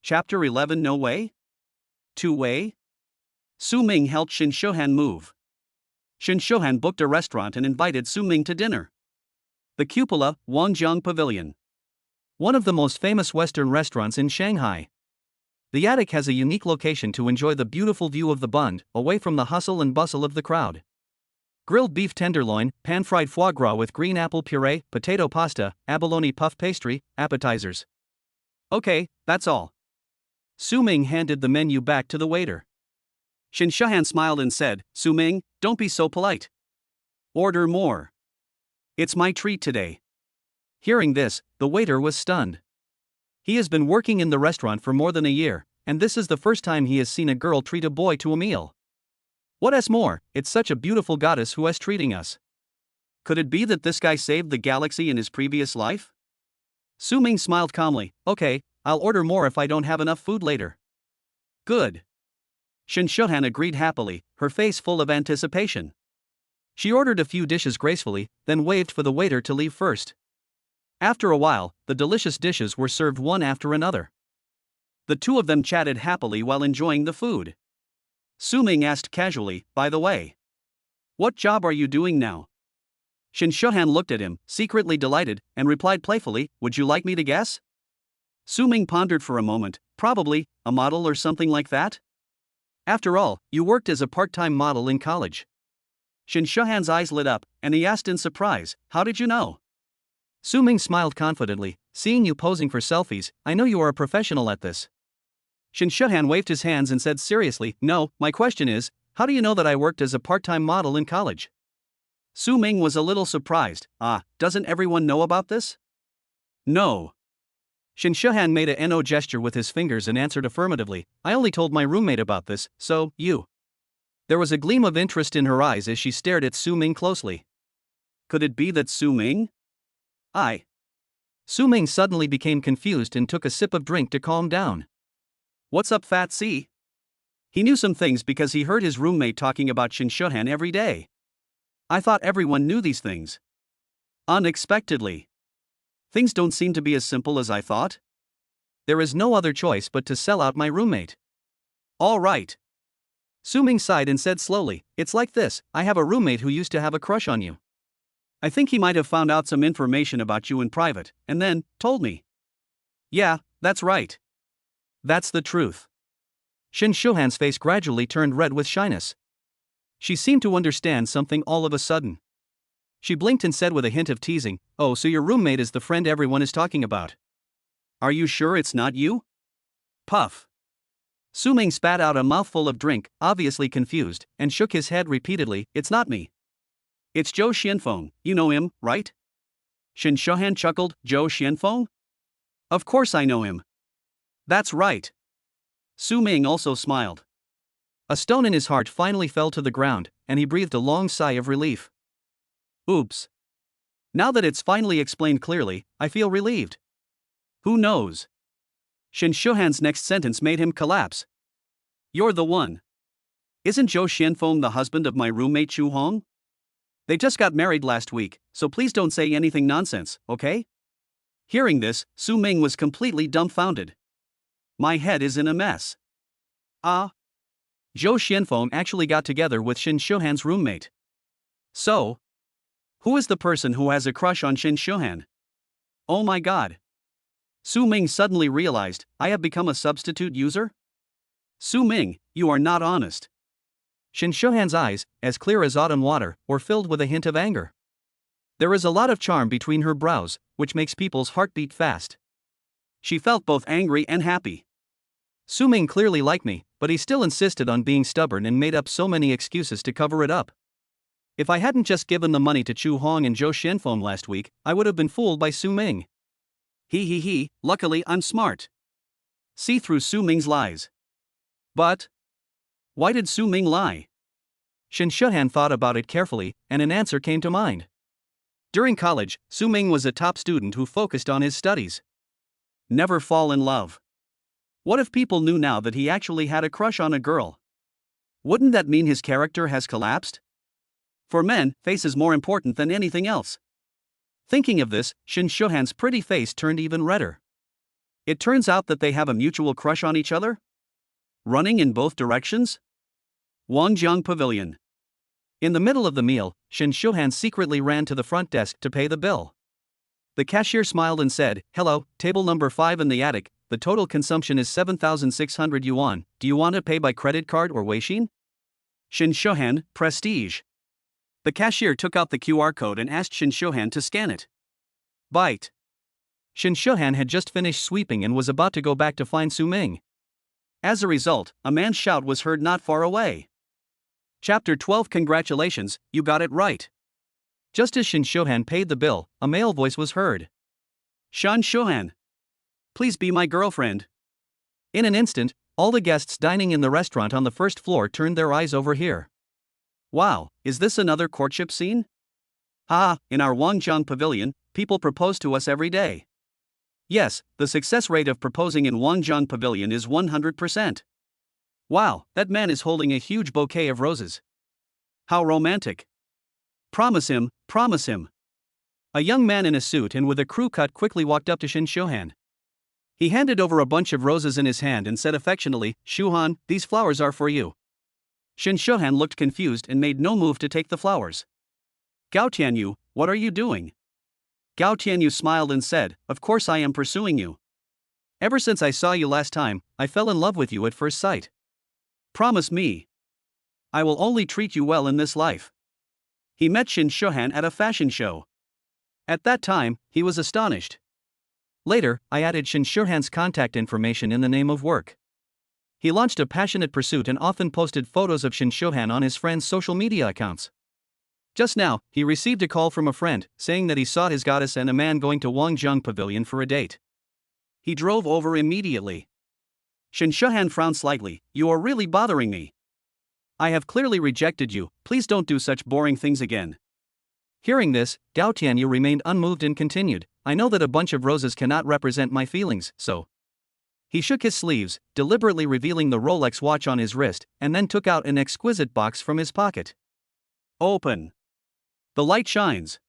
Chapter 11. No way? Two-way? Su Ming helped Shin Shohan move. Shin Shohan booked a restaurant and invited Su Ming to dinner. The Cupola, Wangjiang Pavilion. One of the most famous Western restaurants in Shanghai. The attic has a unique location to enjoy the beautiful view of the Bund, away from the hustle and bustle of the crowd. Grilled beef tenderloin, pan-fried foie gras with green apple puree, potato pasta, abalone puff pastry, appetizers. Okay, that's all. Su Ming handed the menu back to the waiter. Shin Shohan smiled and said, Su Ming, don't be so polite. Order more. It's my treat today. Hearing this, the waiter was stunned. He has been working in the restaurant for more than a year, and this is the first time he has seen a girl treat a boy to a meal. What's more, it's such a beautiful goddess who is treating us. Could it be that this guy saved the galaxy in his previous life? Su Ming smiled calmly, okay, I'll order more if I don't have enough food later. Good. Shin Shohan agreed happily, her face full of anticipation. She ordered a few dishes gracefully, then waved for the waiter to leave first. After a while, the delicious dishes were served one after another. The two of them chatted happily while enjoying the food. Su Ming asked casually, by the way. What job are you doing now? Shin Shohan looked at him, secretly delighted, and replied playfully, would you like me to guess? Su Ming pondered for a moment, probably, a model or something like that? After all, you worked as a part-time model in college. Shin Shohan's eyes lit up, and he asked in surprise, how did you know? Su Ming smiled confidently, seeing you posing for selfies, I know you are a professional at this. Shin Shohan waved his hands and said seriously, no, my question is, how do you know that I worked as a part-time model in college? Su Ming was a little surprised, doesn't everyone know about this? No. Shin Shohan made a no gesture with his fingers and answered affirmatively, I only told my roommate about this, so, you. There was a gleam of interest in her eyes as she stared at Su Ming closely. Could it be that Su Ming? Su Ming suddenly became confused and took a sip of drink to calm down. What's up, Fat C? He knew some things because he heard his roommate talking about Shin Shohan every day. I thought everyone knew these things. Unexpectedly. Things don't seem to be as simple as I thought. There is no other choice but to sell out my roommate. All right. Su Ming sighed and said slowly, it's like this, I have a roommate who used to have a crush on you. I think he might have found out some information about you in private, and then, told me. Yeah, that's right. That's the truth. Shin Shohan's face gradually turned red with shyness. She seemed to understand something all of a sudden. She blinked and said with a hint of teasing, oh, so your roommate is the friend everyone is talking about. Are you sure it's not you? Puff. Su Ming spat out a mouthful of drink, obviously confused, and shook his head repeatedly, it's not me. It's Zhou Xianfeng, you know him, right? Shin Shohan chuckled, Zhou Xianfeng? Of course I know him. That's right. Su Ming also smiled. A stone in his heart finally fell to the ground, and he breathed a long sigh of relief. Oops. Now that it's finally explained clearly, I feel relieved. Who knows? Shin Shohan's next sentence made him collapse. You're the one. Isn't Zhou Xianfeng the husband of my roommate Chu Hong? They just got married last week, so please don't say anything nonsense, okay? Hearing this, Su Ming was completely dumbfounded. My head is in a mess. Zhou Xianfeng actually got together with Shin Shohan's roommate. So, who is the person who has a crush on Shin Shohan? Oh my god. Su Ming suddenly realized, I have become a substitute user? Su Ming, you are not honest. Shin Shohan's eyes, as clear as autumn water, were filled with a hint of anger. There is a lot of charm between her brows, which makes people's heart beat fast. She felt both angry and happy. Su Ming clearly liked me, but he still insisted on being stubborn and made up so many excuses to cover it up. If I hadn't just given the money to Chu Hong and Zhou Xianfeng last week, I would have been fooled by Su Ming. Luckily I'm smart. See through Su Ming's lies. But why did Su Ming lie? Shin Shohan thought about it carefully, and an answer came to mind. During college, Su Ming was a top student who focused on his studies. Never fall in love. What if people knew now that he actually had a crush on a girl? Wouldn't that mean his character has collapsed? For men, face is more important than anything else. Thinking of this, Shin Shohan's pretty face turned even redder. It turns out that they have a mutual crush on each other? Running in both directions? Wangjiang Pavilion. In the middle of the meal, Shin Shohan secretly ran to the front desk to pay the bill. The cashier smiled and said, hello, table number 5 in the attic, the total consumption is 7,600 yuan, do you want to pay by credit card or Weixin? Shin Shohan, prestige. The cashier took out the QR code and asked Shin Shohan to scan it. Bite. Shin Shohan had just finished sweeping and was about to go back to find Su Ming. As a result, a man's shout was heard not far away. Chapter 12 Congratulations, you got it right. Just as Shin Shohan paid the bill, a male voice was heard. Shin Shohan. Please be my girlfriend. In an instant, all the guests dining in the restaurant on the first floor turned their eyes over here. Wow, is this another courtship scene? In our Wangjiang Pavilion, people propose to us every day. Yes, the success rate of proposing in Wangjiang Pavilion is 100%. Wow, that man is holding a huge bouquet of roses. How romantic. Promise him, promise him. A young man in a suit and with a crew cut quickly walked up to Shin Shohan. He handed over a bunch of roses in his hand and said affectionately, Shuhan, these flowers are for you. Shin Shohan looked confused and made no move to take the flowers. Gao Tianyu, what are you doing? Gao Tianyu smiled and said, of course I am pursuing you. Ever since I saw you last time, I fell in love with you at first sight. Promise me. I will only treat you well in this life. He met Shin Shohan at a fashion show. At that time, he was astonished. Later, I added Shin Shohan's contact information in the name of work. He launched a passionate pursuit and often posted photos of Shin Shohan on his friends' social media accounts. Just now, he received a call from a friend, saying that he saw his goddess and a man going to Wangjiang Pavilion for a date. He drove over immediately. Shin Shohan frowned slightly. You are really bothering me. I have clearly rejected you, please don't do such boring things again. Hearing this, Gao Tianyu remained unmoved and continued, I know that a bunch of roses cannot represent my feelings, so. He shook his sleeves, deliberately revealing the Rolex watch on his wrist, and then took out an exquisite box from his pocket. Open. The light shines.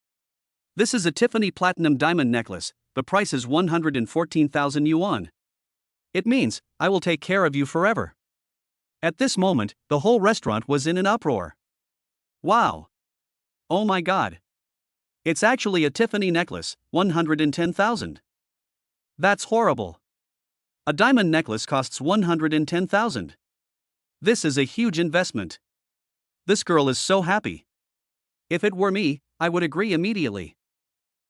This is a Tiffany Platinum Diamond necklace, the price is 114,000 yuan. It means, I will take care of you forever. At this moment, the whole restaurant was in an uproar. Wow. Oh my god. It's actually a Tiffany necklace, 110,000. That's horrible. A diamond necklace costs 110,000. This is a huge investment. This girl is so happy. If it were me, I would agree immediately.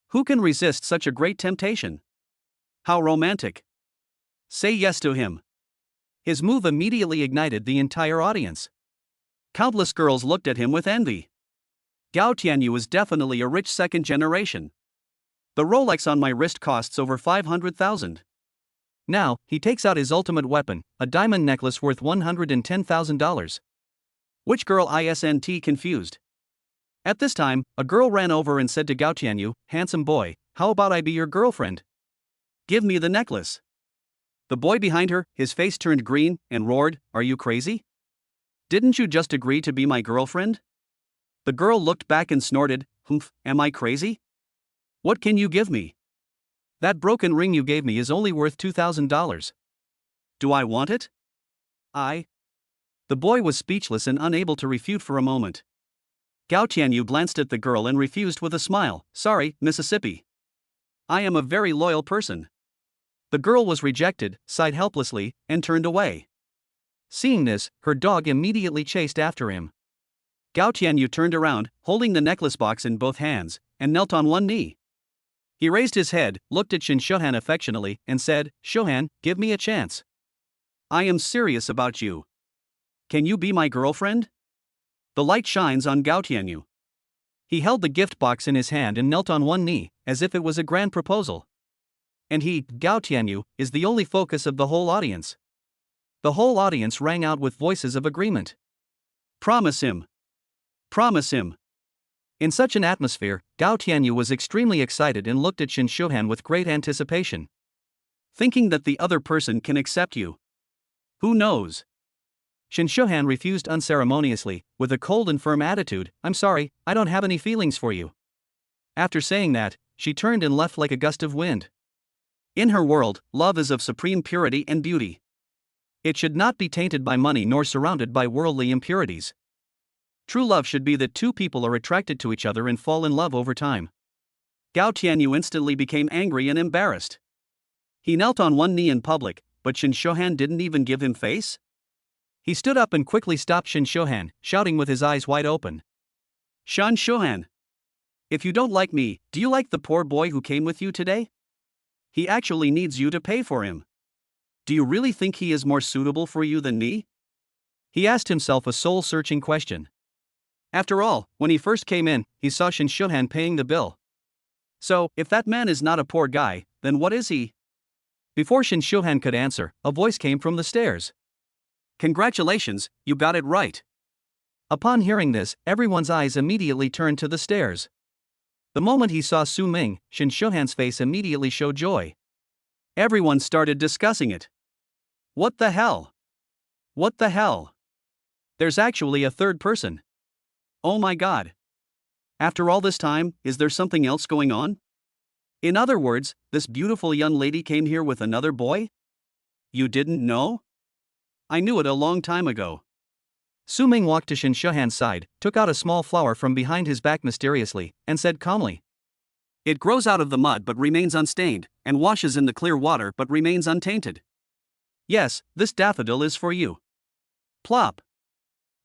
Who can resist such a great temptation? How romantic. Say yes to him. His move immediately ignited the entire audience. Countless girls looked at him with envy. Gao Tianyu is definitely a rich second generation. The Rolex on my wrist costs over 500,000. Now, he takes out his ultimate weapon, a diamond necklace worth $110,000. Which girl isn't confused? At this time, a girl ran over and said to Gao Tianyu, handsome boy, how about I be your girlfriend? Give me the necklace. The boy behind her, his face turned green, and roared, are you crazy? Didn't you just agree to be my girlfriend? The girl looked back and snorted, humph, am I crazy? What can you give me? That broken ring you gave me is only worth $2,000. Do I want it? The boy was speechless and unable to refute for a moment. Gao Tianyu glanced at the girl and refused with a smile, sorry, Mississippi. I am a very loyal person. The girl was rejected, sighed helplessly, and turned away. Seeing this, her dog immediately chased after him. Gao Tianyu turned around, holding the necklace box in both hands, and knelt on one knee. He raised his head, looked at Shin Shohan affectionately, and said, Shohan, give me a chance. I am serious about you. Can you be my girlfriend? The light shines on Gao Tianyu. He held the gift box in his hand and knelt on one knee, as if it was a grand proposal. And he, Gao Tianyu, is the only focus of the whole audience. The whole audience rang out with voices of agreement. Promise him. Promise him. In such an atmosphere, Gao Tianyu was extremely excited and looked at Shin Shohan with great anticipation. Thinking that the other person can accept you. Who knows? Shin Shohan refused unceremoniously, with a cold and firm attitude, I'm sorry, I don't have any feelings for you. After saying that, she turned and left like a gust of wind. In her world, love is of supreme purity and beauty. It should not be tainted by money nor surrounded by worldly impurities. True love should be that two people are attracted to each other and fall in love over time. Gao Tianyu instantly became angry and embarrassed. He knelt on one knee in public, but Shin Shohan didn't even give him face? He stood up and quickly stopped Shin Shohan, shouting with his eyes wide open. Shin Shohan! If you don't like me, do you like the poor boy who came with you today? He actually needs you to pay for him. Do you really think he is more suitable for you than me? He asked himself a soul-searching question. After all, when he first came in, he saw Shin Shohan paying the bill. So, if that man is not a poor guy, then what is he? Before Shin Shohan could answer, a voice came from the stairs. Congratulations, you got it right. Upon hearing this, everyone's eyes immediately turned to the stairs. The moment he saw Su Ming, Shin Shohan's face immediately showed joy. Everyone started discussing it. What the hell? What the hell? There's actually a third person. Oh my god. After all this time, is there something else going on? In other words, this beautiful young lady came here with another boy? You didn't know? I knew it a long time ago. Su Ming walked to Shen Shuhan's side, took out a small flower from behind his back mysteriously, and said calmly. It grows out of the mud but remains unstained, and washes in the clear water but remains untainted. Yes, this daffodil is for you. Plop.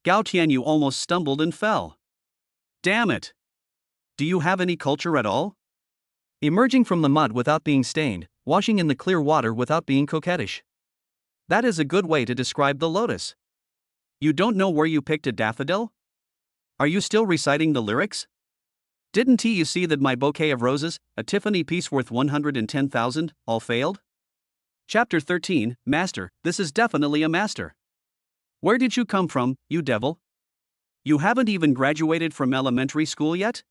Gao Tianyu almost stumbled and fell. Damn it. Do you have any culture at all? Emerging from the mud without being stained, washing in the clear water without being coquettish. That is a good way to describe the lotus. You don't know where you picked a daffodil? Are you still reciting the lyrics? Didn't you see that my bouquet of roses, a Tiffany piece worth 110,000, all failed? Chapter 13, Master, this is definitely a master. Where did you come from, you devil? You haven't even graduated from elementary school yet?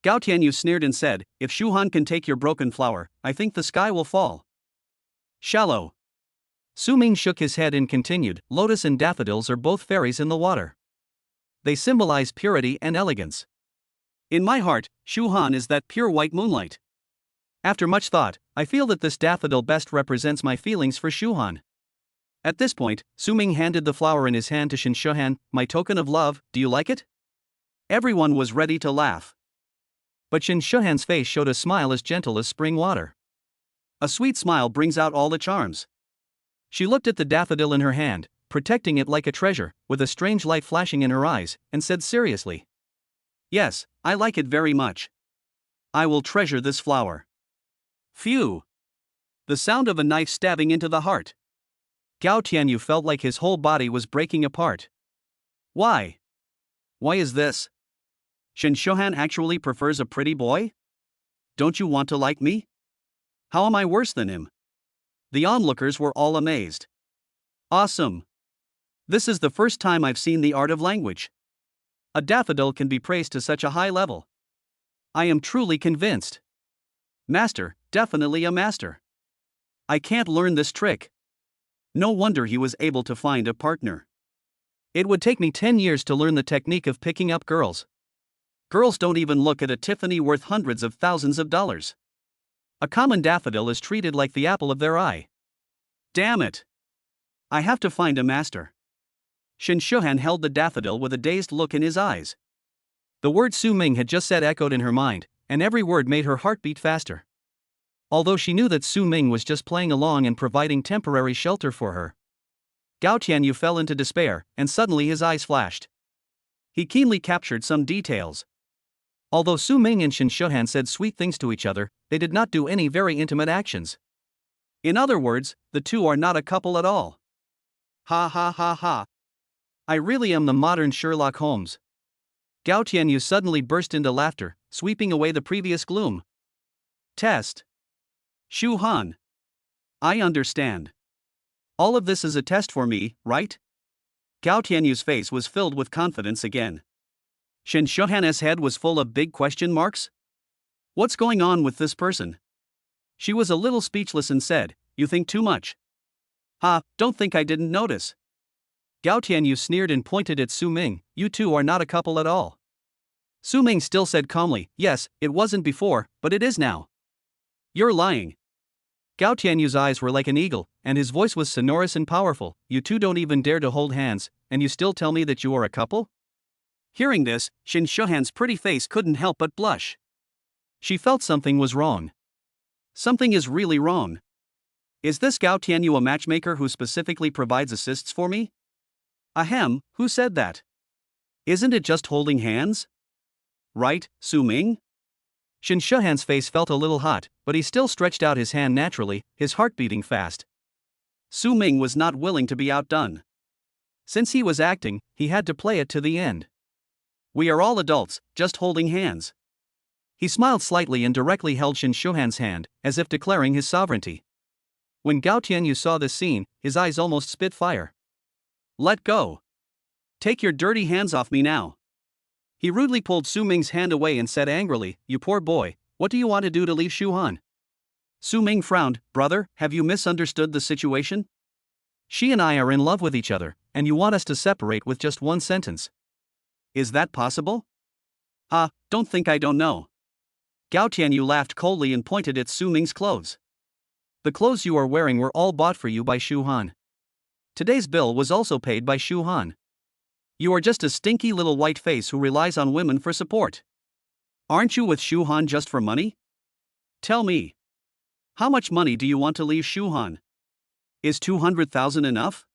Gao Tianyu sneered and said, if Shuhan can take your broken flower, I think the sky will fall. Shallow. Su Ming shook his head and continued, lotus and daffodils are both fairies in the water. They symbolize purity and elegance. In my heart, Shuhan is that pure white moonlight. After much thought, I feel that this daffodil best represents my feelings for Shuhan. At this point, Su Ming handed the flower in his hand to Shen Shuhan, my token of love, do you like it? Everyone was ready to laugh. But Shen Shuhan's face showed a smile as gentle as spring water. A sweet smile brings out all the charms. She looked at the daffodil in her hand, protecting it like a treasure, with a strange light flashing in her eyes, and said seriously. Yes, I like it very much. I will treasure this flower. Phew! The sound of a knife stabbing into the heart. Gao Tianyu felt like his whole body was breaking apart. Why? Why is this? Shen Shuhan actually prefers a pretty boy? Don't you want to like me? How am I worse than him? The onlookers were all amazed. Awesome! This is the first time I've seen the art of language. A daffodil can be praised to such a high level. I am truly convinced. Master, definitely a master. I can't learn this trick. No wonder he was able to find a partner. It would take me 10 years to learn the technique of picking up girls. Girls don't even look at a Tiffany worth hundreds of thousands of dollars. A common daffodil is treated like the apple of their eye. Damn it! I have to find a master. Shen Shuhan held the daffodil with a dazed look in his eyes. The word Su Ming had just said echoed in her mind, and every word made her heart beat faster. Although she knew that Su Ming was just playing along and providing temporary shelter for her. Gao Tianyu fell into despair, and suddenly his eyes flashed. He keenly captured some details. Although Su Ming and Shen Shuhan said sweet things to each other, they did not do any very intimate actions. In other words, the two are not a couple at all. Ha ha ha ha. I really am the modern Sherlock Holmes. Gao Tianyu suddenly burst into laughter, sweeping away the previous gloom. Test. Shu Han. I understand. All of this is a test for me, right? Gao Tianyu's face was filled with confidence again. Shen Shuhan's head was full of big question marks. What's going on with this person? She was a little speechless and said, you think too much. Ha, don't think I didn't notice. Gao Tianyu sneered and pointed at Su Ming, you two are not a couple at all. Su Ming still said calmly, yes, it wasn't before, but it is now. You're lying. Gao Tianyu's eyes were like an eagle, and his voice was sonorous and powerful, you two don't even dare to hold hands, and you still tell me that you are a couple? Hearing this, Shen Shuhan's pretty face couldn't help but blush. She felt something was wrong. Something is really wrong. Is this Gao Tianyu a matchmaker who specifically provides assists for me? Ahem, who said that? Isn't it just holding hands? Right, Su Ming? Shen Shuhan's face felt a little hot, but he still stretched out his hand naturally, his heart beating fast. Su Ming was not willing to be outdone. Since he was acting, he had to play it to the end. We are all adults, just holding hands. He smiled slightly and directly held Shen Shuhan's hand, as if declaring his sovereignty. When Gao Tianyu saw this scene, his eyes almost spit fire. Let go. Take your dirty hands off me now. He rudely pulled Su Ming's hand away and said angrily, you poor boy, what do you want to do to leave Shuhan? Su Ming frowned, brother, have you misunderstood the situation? She and I are in love with each other, and you want us to separate with just one sentence. Is that possible? Don't think I don't know. Gao Tianyu laughed coldly and pointed at Su Ming's clothes. The clothes you are wearing were all bought for you by Shuhan. Today's bill was also paid by Shuhan. You are just a stinky little white face who relies on women for support. Aren't you with Shuhan just for money? Tell me. How much money do you want to leave Shuhan? Is 200,000 enough?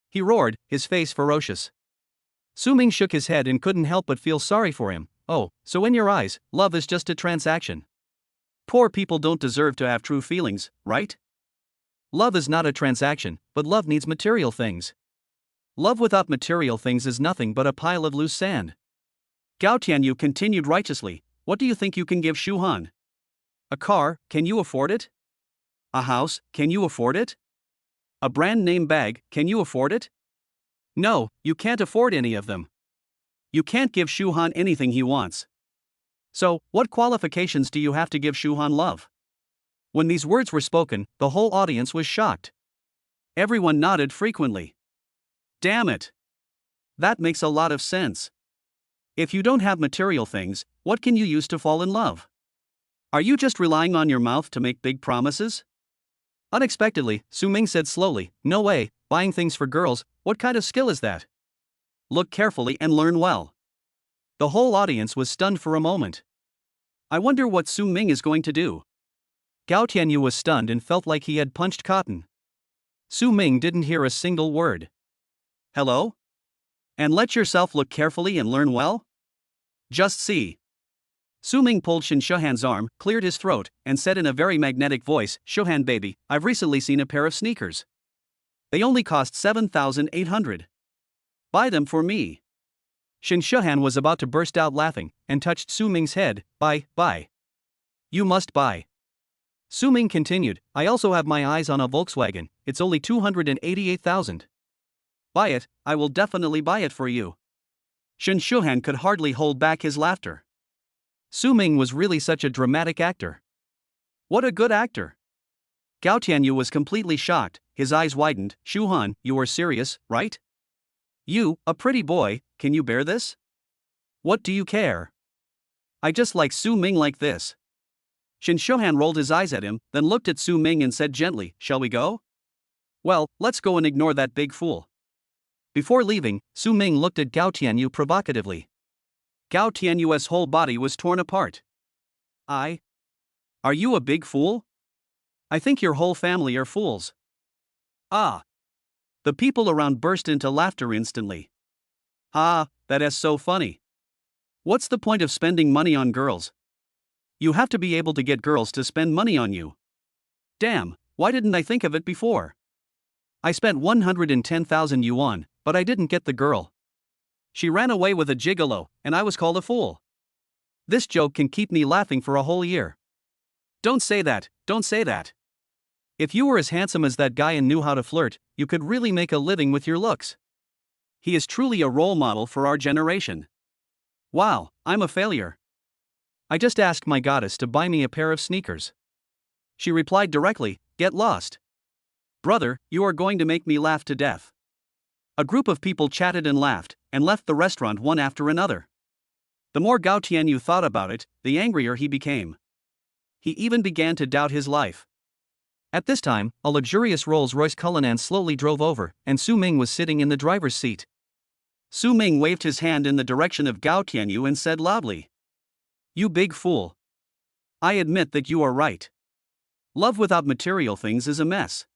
He roared, his face ferocious. Su Ming shook his head and couldn't help but feel sorry for him. Oh, so in your eyes, love is just a transaction. Poor people don't deserve to have true feelings, right? Love is not a transaction, but love needs material things. Love without material things is nothing but a pile of loose sand. Gao Tianyu continued righteously, what do you think you can give Shuhan? A car, can you afford it? A house, can you afford it? A brand name bag, can you afford it? No, you can't afford any of them. You can't give Shuhan anything he wants. So, what qualifications do you have to give Shuhan love? When these words were spoken, the whole audience was shocked. Everyone nodded frequently. Damn it! That makes a lot of sense. If you don't have material things, what can you use to fall in love? Are you just relying on your mouth to make big promises? Unexpectedly, Su Ming said slowly, no way, buying things for girls, what kind of skill is that? Look carefully and learn well. The whole audience was stunned for a moment. I wonder what Su Ming is going to do. Gao Tianyu was stunned and felt like he had punched cotton. Su Ming didn't hear a single word. Hello? And let yourself look carefully and learn well? Just see. Su Ming pulled Shen Shuhan's arm, cleared his throat, and said in a very magnetic voice, Shuhan baby, I've recently seen a pair of sneakers. They only cost 7,800. Buy them for me. Shen Shuhan was about to burst out laughing, and touched Su Ming's head, buy. You must buy. Su Ming continued, I also have my eyes on a Volkswagen, it's only 288,000. Buy it, I will definitely buy it for you. Shen Shuhan could hardly hold back his laughter. Su Ming was really such a dramatic actor. What a good actor. Gao Tianyu was completely shocked, his eyes widened, Shuhan, you are serious, right? You, a pretty boy, can you bear this? What do you care? I just like Su Ming like this. Shen Shuhan rolled his eyes at him, then looked at Su Ming and said gently, shall we go? Well, let's go and ignore that big fool. Before leaving, Su Ming looked at Gao Tianyu provocatively. Gao Tianyu's whole body was torn apart. Are you a big fool? I think your whole family are fools. Ah! The people around burst into laughter instantly. Ah, that is so funny. What's the point of spending money on girls? You have to be able to get girls to spend money on you. Damn, why didn't I think of it before? I spent 110,000 yuan, but I didn't get the girl. She ran away with a gigolo, and I was called a fool. This joke can keep me laughing for a whole year. Don't say that, don't say that. If you were as handsome as that guy and knew how to flirt, you could really make a living with your looks. He is truly a role model for our generation. Wow, I'm a failure. I just asked my goddess to buy me a pair of sneakers. She replied directly, get lost. Brother, you are going to make me laugh to death. A group of people chatted and laughed, and left the restaurant one after another. The more Gao Tianyu thought about it, the angrier he became. He even began to doubt his life. At this time, a luxurious Rolls-Royce Cullinan slowly drove over, and Su Ming was sitting in the driver's seat. Su Ming waved his hand in the direction of Gao Tianyu and said loudly, you big fool. I admit that you are right. Love without material things is a mess.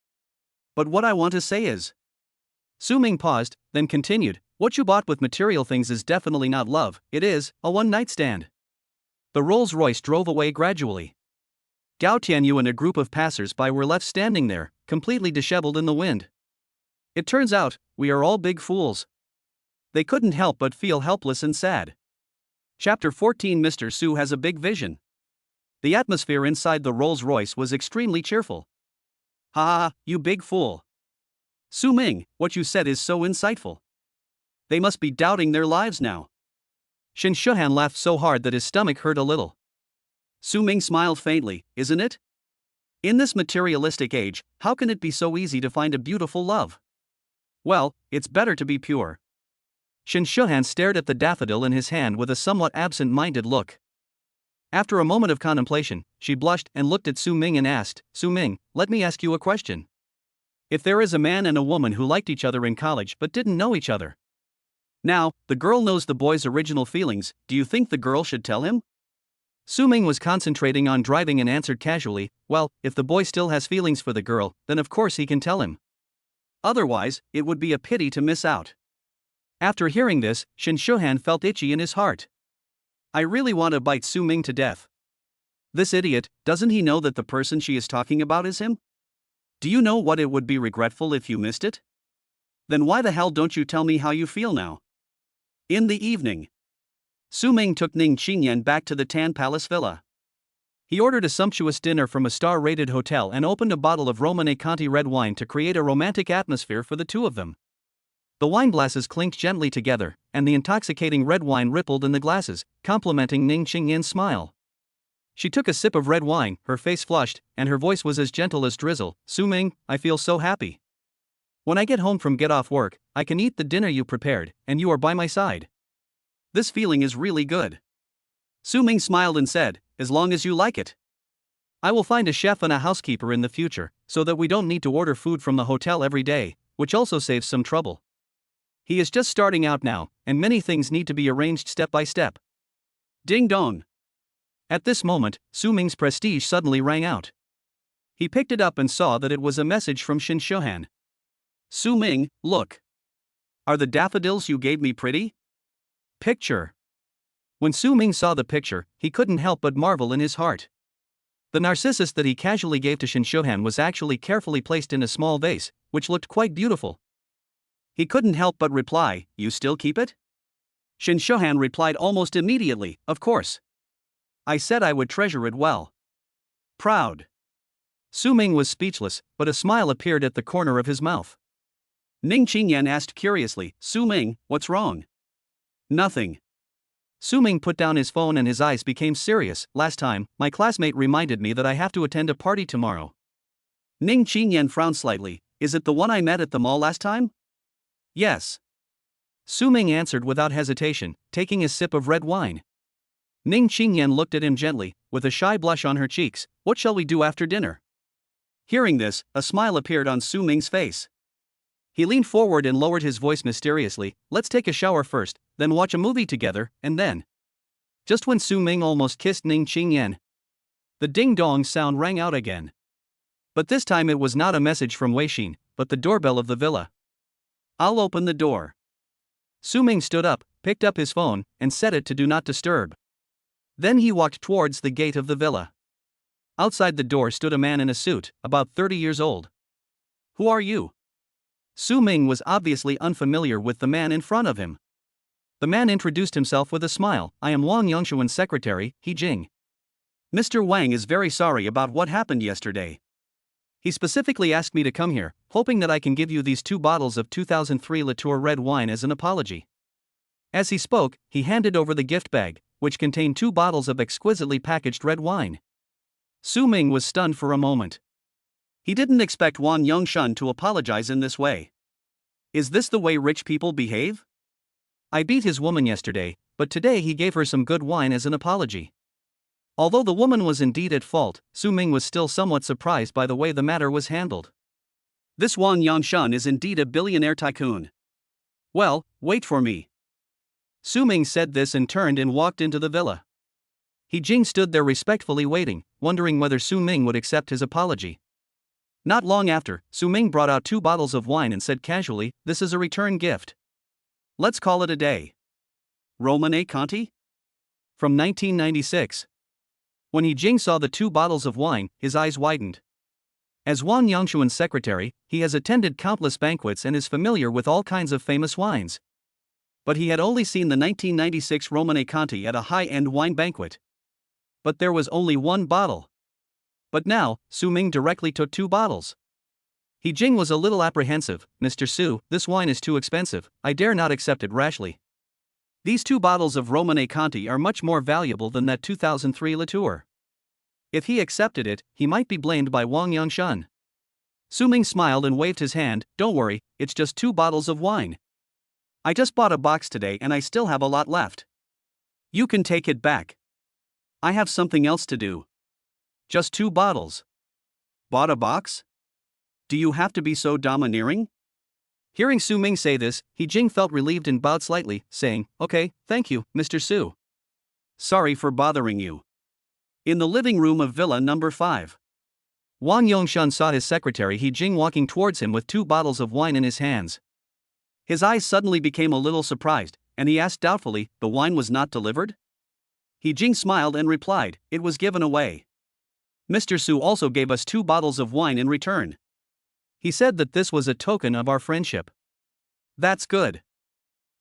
But what I want to say is. Su Ming paused, then continued, what you bought with material things is definitely not love, it is a one-night stand. The Rolls-Royce drove away gradually. Gao Tianyu and a group of passers-by were left standing there, completely disheveled in the wind. It turns out, we are all big fools. They couldn't help but feel helpless and sad. Chapter 14 Mr. Su has a big vision. The atmosphere inside the Rolls-Royce was extremely cheerful. Ha ha, you big fool. Su Ming, what you said is so insightful. They must be doubting their lives now. Shen Shuhan laughed so hard that his stomach hurt a little. Su Ming smiled faintly, isn't it? In this materialistic age, how can it be so easy to find a beautiful love? Well, it's better to be pure. Shen Shuhan stared at the daffodil in his hand with a somewhat absent-minded look. After a moment of contemplation, she blushed and looked at Su Ming and asked, Su Ming, let me ask you a question. If there is a man and a woman who liked each other in college but didn't know each other, Now, the girl knows the boy's original feelings. Do you think the girl should tell him? Su Ming was concentrating on driving and answered casually, well, if the boy still has feelings for the girl, then of course he can tell him. Otherwise, it would be a pity to miss out. After hearing this, Shin Shohan felt itchy in his heart. I really want to bite Su Ming to death. This idiot, doesn't he know that the person she is talking about is him? Do you know what it would be regretful if you missed it? Then why the hell don't you tell me how you feel now? In the evening, Su Ming took Ning Qingyan back to the Tan Palace Villa. He ordered a sumptuous dinner from a star-rated hotel and opened a bottle of Romane Conti red wine to create a romantic atmosphere for the two of them. The wine glasses clinked gently together, and the intoxicating red wine rippled in the glasses, complementing Ning Qingyan's smile. She took a sip of red wine, her face flushed, and her voice was as gentle as drizzle. Su Ming, I feel so happy. When I get home from get off work, I can eat the dinner you prepared, and you are by my side. This feeling is really good. Su Ming smiled and said, as long as you like it. I will find a chef and a housekeeper in the future, so that we don't need to order food from the hotel every day, which also saves some trouble. He is just starting out now, and many things need to be arranged step by step. Ding dong. At this moment, Su Ming's prestige suddenly rang out. He picked it up and saw that it was a message from Shin Shohan. Su Ming, look. Are the daffodils you gave me pretty? Picture. When Su Ming saw the picture, he couldn't help but marvel in his heart. The narcissus that he casually gave to Shin Shohan was actually carefully placed in a small vase, which looked quite beautiful. He couldn't help but reply, you still keep it? Shin Shohan replied almost immediately, of course. I said I would treasure it well. Proud. Su Ming was speechless, but a smile appeared at the corner of his mouth. Ning Qingyan asked curiously, Su Ming, what's wrong? Nothing. Su Ming put down his phone and his eyes became serious. Last time, my classmate reminded me that I have to attend a party tomorrow. Ning Qingyan frowned slightly. Is it the one I met at the mall last time? Yes. Su Ming answered without hesitation, taking a sip of red wine. Ning Qingyan looked at him gently, with a shy blush on her cheeks. What shall we do after dinner? Hearing this, a smile appeared on Su Ming's face. He leaned forward and lowered his voice mysteriously, let's take a shower first, then watch a movie together, and then. Just when Su Ming almost kissed Ning Qingyan, the ding-dong sound rang out again. But this time it was not a message from Wei Xin, but the doorbell of the villa. I'll open the door. Su Ming stood up, picked up his phone, and set it to do not disturb. Then he walked towards the gate of the villa. Outside the door stood a man in a suit, about 30 years old. Who are you? Su Ming was obviously unfamiliar with the man in front of him. The man introduced himself with a smile. I am Wang Yongshuan's secretary, He Jing. Mr. Wang is very sorry about what happened yesterday. He specifically asked me to come here, hoping that I can give you these 2 bottles of 2003 Latour red wine as an apology. As he spoke, he handed over the gift bag, which contained 2 bottles of exquisitely packaged red wine. Su Ming was stunned for a moment. He didn't expect Wang Yongshuan to apologize in this way. Is this the way rich people behave? I beat his woman yesterday, but today he gave her some good wine as an apology. Although the woman was indeed at fault, Su Ming was still somewhat surprised by the way the matter was handled. This Wang Yongshuan is indeed a billionaire tycoon. Well, wait for me. Su Ming said this and turned and walked into the villa. He Jing stood there respectfully waiting, wondering whether Su Ming would accept his apology. Not long after, Su Ming brought out 2 bottles of wine and said casually, this is a return gift. Let's call it a day. Romane Conti? From 1996. When He Jing saw the 2 bottles of wine, his eyes widened. As Wang Yongshuan's secretary, he has attended countless banquets and is familiar with all kinds of famous wines. But he had only seen the 1996 Romane Conti at a high-end wine banquet. But there was only 1 bottle. But now, Su Ming directly took 2 bottles. He Jing was a little apprehensive. Mr. Su, this wine is too expensive, I dare not accept it rashly. These 2 bottles of Romane Conti are much more valuable than that 2003 Latour. If he accepted it, he might be blamed by Wang Yongshuan. Su Ming smiled and waved his hand, don't worry, it's just 2 bottles of wine. I just bought a box today and I still have a lot left. You can take it back. I have something else to do. Just 2 bottles. Bought a box? Do you have to be so domineering? Hearing Su Ming say this, He Jing felt relieved and bowed slightly, saying, "Okay, thank you, Mr. Su. Sorry for bothering you." In the living room of Villa Number 5. Wang Yongshan saw his secretary He Jing walking towards him with 2 bottles of wine in his hands. His eyes suddenly became a little surprised, and he asked doubtfully, "The wine was not delivered?" He Jing smiled and replied, "It was given away. Mr. Su also gave us 2 bottles of wine in return. He said that this was a token of our friendship." "That's good."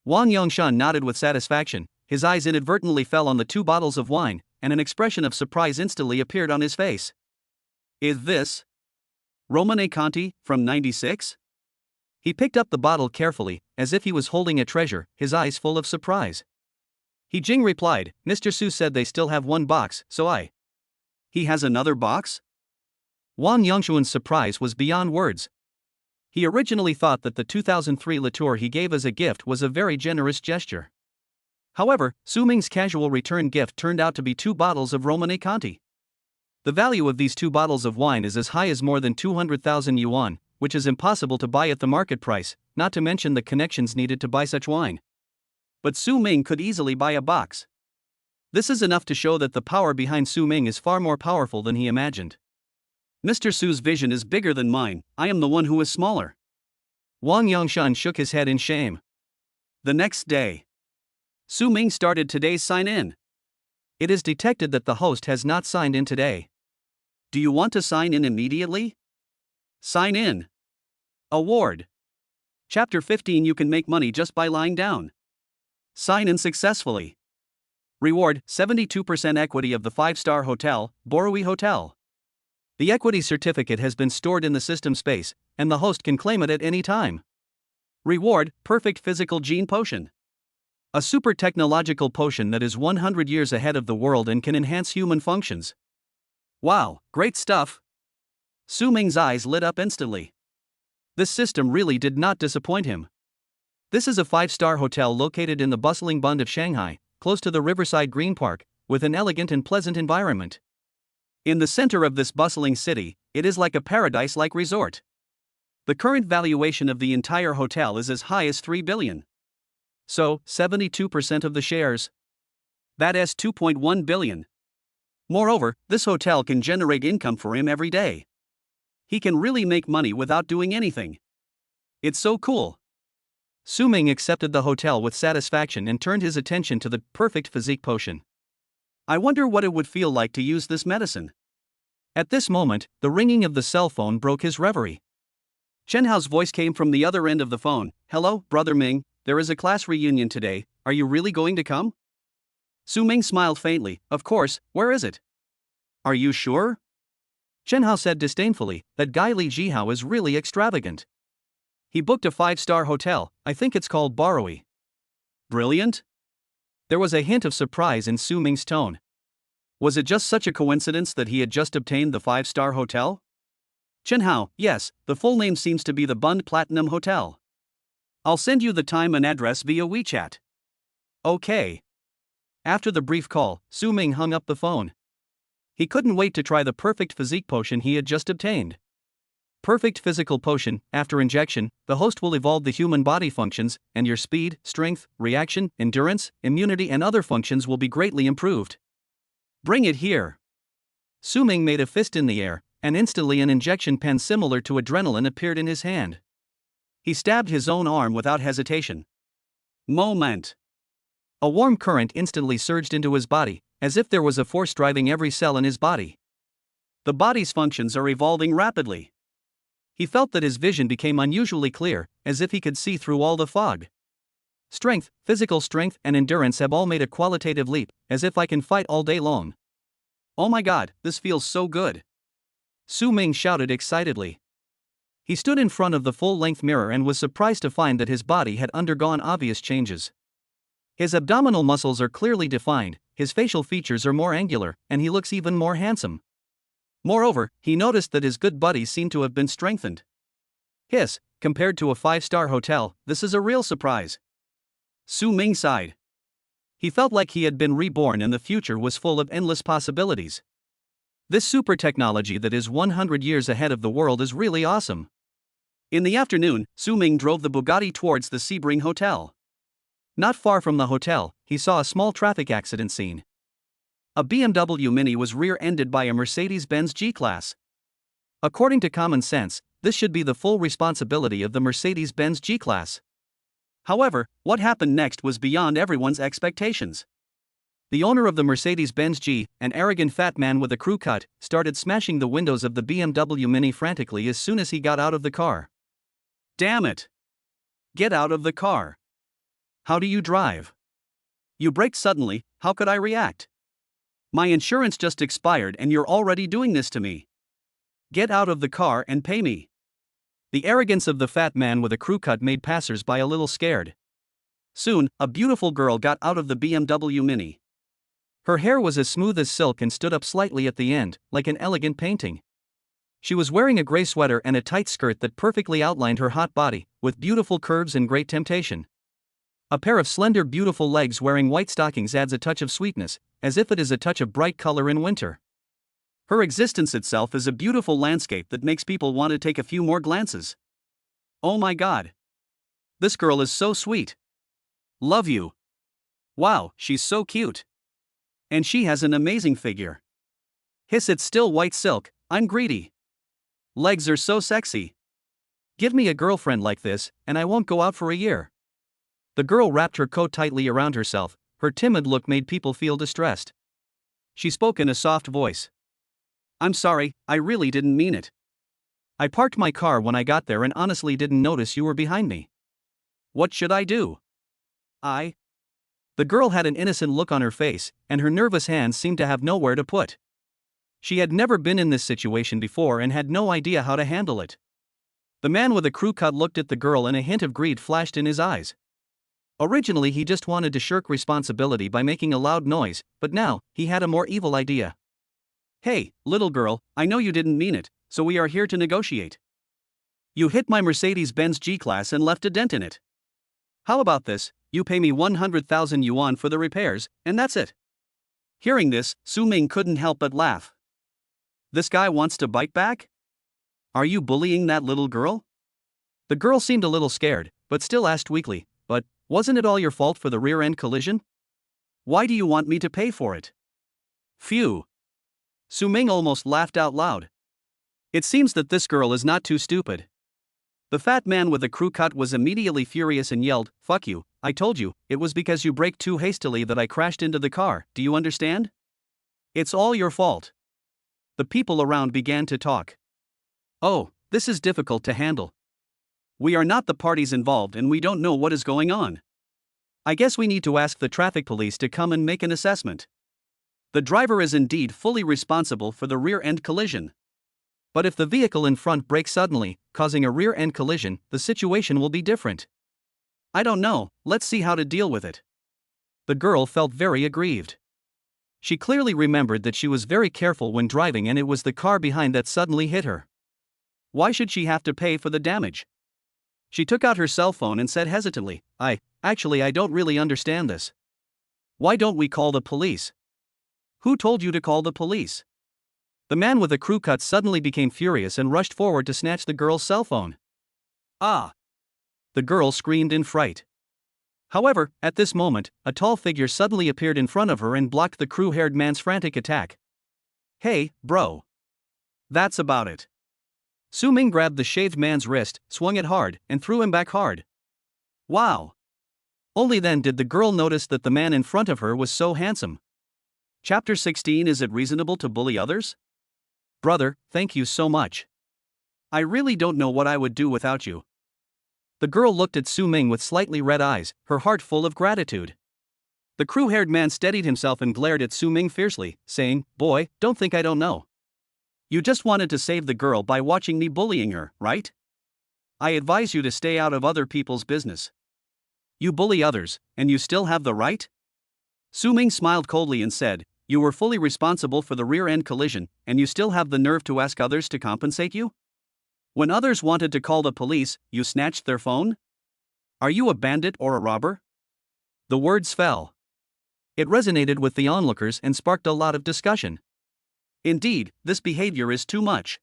Wang Yongshan nodded with satisfaction. His eyes inadvertently fell on the 2 bottles of wine, and an expression of surprise instantly appeared on his face. "Is this Romane Conti from 96? He picked up the bottle carefully, as if he was holding a treasure, his eyes full of surprise. He Jing replied, "Mr. Su said they still have 1 box, so I." "He has another box?" Wang Yongshuan's surprise was beyond words. He originally thought that the 2003 Latour he gave as a gift was a very generous gesture. However, Su Ming's casual return gift turned out to be 2 bottles of Romane Conti. The value of these 2 bottles of wine is as high as more than 200,000 yuan, which is impossible to buy at the market price, not to mention the connections needed to buy such wine. But Su Ming could easily buy a box. This is enough to show that the power behind Su Ming is far more powerful than he imagined. "Mr. Su's vision is bigger than mine, I am the one who is smaller." Wang Yongshan shook his head in shame. The next day, Su Ming started today's sign-in. It is detected that the host has not signed in today. Do you want to sign in immediately? Sign in. Award. Chapter 15. You can make money just by lying down. Sign in successfully. Reward, 72% equity of the 5-star hotel, Borui Hotel. The equity certificate has been stored in the system space, and the host can claim it at any time. Reward, perfect physical gene potion. A super technological potion that is 100 years ahead of the world and can enhance human functions. Wow, great stuff. Su Ming's eyes lit up instantly. This system really did not disappoint him. This is a 5-star hotel located in the bustling Bund of Shanghai, close to the Riverside Green Park, with an elegant and pleasant environment. In the center of this bustling city, it is like a paradise-like resort. The current valuation of the entire hotel is as high as 3 billion. So, 72% of the shares. That is 2.1 billion. Moreover, this hotel can generate income for him every day. He can really make money without doing anything. It's so cool. Su Ming accepted the hotel with satisfaction and turned his attention to the perfect physique potion. I wonder what it would feel like to use this medicine. At this moment, the ringing of the cell phone broke his reverie. Chen Hao's voice came from the other end of the phone. "Hello, Brother Ming, there is a class reunion today, are you really going to come?" Su Ming smiled faintly. "Of course, where is it?" "Are you sure?" Chen Hao said disdainfully, "That guy Li Jihao is really extravagant. He booked a 5-star hotel, I think it's called Borui." "Brilliant?" There was a hint of surprise in Su Ming's tone. Was it just such a coincidence that he had just obtained the 5-star hotel? Chen Hao, yes, the full name seems to be the Bund Platinum Hotel. I'll send you the time and address via WeChat. Okay. After the brief call, Su Ming hung up the phone. He couldn't wait to try the perfect physique potion he had just obtained. Perfect physical potion. After injection, the host will evolve the human body functions, and your speed, strength, reaction, endurance, immunity and other functions will be greatly improved. Bring it here. Su Ming made a fist in the air, and instantly an injection pen similar to adrenaline appeared in his hand. He stabbed his own arm without hesitation. Moment. A warm current instantly surged into his body, as if there was a force driving every cell in his body. The body's functions are evolving rapidly. He felt that his vision became unusually clear, as if he could see through all the fog. Strength, physical strength and endurance have all made a qualitative leap, as if I can fight all day long. Oh my god, this feels so good. Su Ming shouted excitedly. He stood in front of the full-length mirror and was surprised to find that his body had undergone obvious changes. His abdominal muscles are clearly defined, his facial features are more angular, and he looks even more handsome. Moreover, he noticed that his good buddies seem to have been strengthened. Hiss, compared to a 5-star hotel, this is a real surprise. Su Ming sighed. He felt like he had been reborn and the future was full of endless possibilities. This super technology that is 100 years ahead of the world is really awesome. In the afternoon, Su Ming drove the Bugatti towards the Sebring Hotel. Not far from the hotel, he saw a small traffic accident scene. A BMW Mini was rear-ended by a Mercedes-Benz G-Class. According to common sense, this should be the full responsibility of the Mercedes-Benz G-Class. However, what happened next was beyond everyone's expectations. The owner of the Mercedes-Benz G, an arrogant fat man with a crew cut, started smashing the windows of the BMW Mini frantically as soon as he got out of the car. Damn it! Get out of the car! How do you drive? You braked suddenly, how could I react? My insurance just expired and you're already doing this to me. Get out of the car and pay me. The arrogance of the fat man with a crew cut made passers-by a little scared. Soon, a beautiful girl got out of the BMW Mini. Her hair was as smooth as silk and stood up slightly at the end, like an elegant painting. She was wearing a gray sweater and a tight skirt that perfectly outlined her hot body, with beautiful curves and great temptation. A pair of slender, beautiful legs wearing white stockings adds a touch of sweetness, as if it is a touch of bright color in winter. Her existence itself is a beautiful landscape that makes people want to take a few more glances. Oh my God! This girl is so sweet. Love you. Wow, she's so cute. And she has an amazing figure. Hiss, it's still white silk, I'm greedy. Legs are so sexy. Give me a girlfriend like this, and I won't go out for a year. The girl wrapped her coat tightly around herself, her timid look made people feel distressed. She spoke in a soft voice. I'm sorry, I really didn't mean it. I parked my car when I got there and honestly didn't notice you were behind me. What should I do? The girl had an innocent look on her face, and her nervous hands seemed to have nowhere to put. She had never been in this situation before and had no idea how to handle it. The man with the crew cut looked at the girl and a hint of greed flashed in his eyes. Originally he just wanted to shirk responsibility by making a loud noise, but now, he had a more evil idea. Hey, little girl, I know you didn't mean it, so we are here to negotiate. You hit my Mercedes-Benz G-Class and left a dent in it. How about this, you pay me 100,000 yuan for the repairs, and that's it. Hearing this, Su Ming couldn't help but laugh. This guy wants to bite back? Are you bullying that little girl? The girl seemed a little scared, but still asked weakly, but wasn't it all your fault for the rear-end collision? Why do you want me to pay for it? Phew. Su Ming almost laughed out loud. It seems that this girl is not too stupid. The fat man with the crew cut was immediately furious and yelled, "Fuck you, I told you, it was because you braked too hastily that I crashed into the car, do you understand? It's all your fault." The people around began to talk. Oh, this is difficult to handle. We are not the parties involved and we don't know what is going on. I guess we need to ask the traffic police to come and make an assessment. The driver is indeed fully responsible for the rear-end collision. But if the vehicle in front brakes suddenly, causing a rear-end collision, the situation will be different. I don't know, let's see how to deal with it. The girl felt very aggrieved. She clearly remembered that she was very careful when driving and it was the car behind that suddenly hit her. Why should she have to pay for the damage? She took out her cell phone and said hesitantly, I don't really understand this. Why don't we call the police? Who told you to call the police? The man with the crew cut suddenly became furious and rushed forward to snatch the girl's cell phone. Ah! The girl screamed in fright. However, at this moment, a tall figure suddenly appeared in front of her and blocked the crew-haired man's frantic attack. Hey, bro. That's about it. Su Ming grabbed the shaved man's wrist, swung it hard, and threw him back hard. Wow! Only then did the girl notice that the man in front of her was so handsome. Chapter 16. Is it reasonable to bully others? Brother, thank you so much. I really don't know what I would do without you. The girl looked at Su Ming with slightly red eyes, her heart full of gratitude. The crew-haired man steadied himself and glared at Su Ming fiercely, saying, Boy, don't think I don't know. You just wanted to save the girl by watching me bullying her, right? I advise you to stay out of other people's business. You bully others, and you still have the right? Su Ming smiled coldly and said, You were fully responsible for the rear-end collision, and you still have the nerve to ask others to compensate you? When others wanted to call the police, you snatched their phone? Are you a bandit or a robber? The words fell. It resonated with the onlookers and sparked a lot of discussion. Indeed, this behavior is too much.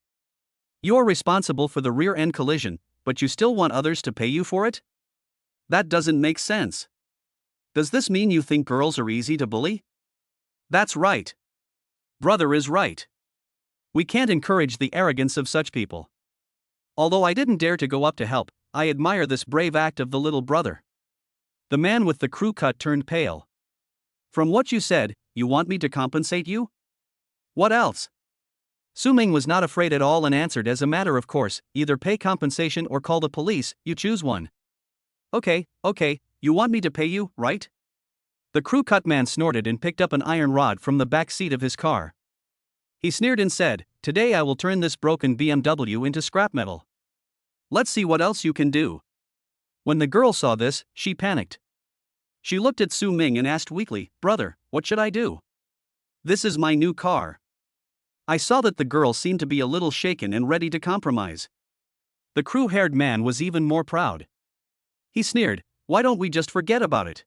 You're responsible for the rear-end collision, but you still want others to pay you for it? That doesn't make sense. Does this mean you think girls are easy to bully? That's right. Brother is right. We can't encourage the arrogance of such people. Although I didn't dare to go up to help, I admire this brave act of the little brother. The man with the crew cut turned pale. From what you said, you want me to compensate you? What else? Su Ming was not afraid at all and answered as a matter of course, either pay compensation or call the police, you choose one. Okay, you want me to pay you, right? The crew cut man snorted and picked up an iron rod from the back seat of his car. He sneered and said, "Today I will turn this broken BMW into scrap metal. Let's see what else you can do." When the girl saw this, she panicked. She looked at Su Ming and asked weakly, "Brother, what should I do? This is my new car." I saw that the girl seemed to be a little shaken and ready to compromise. The crew-haired man was even more proud. He sneered, "Why don't we just forget about it?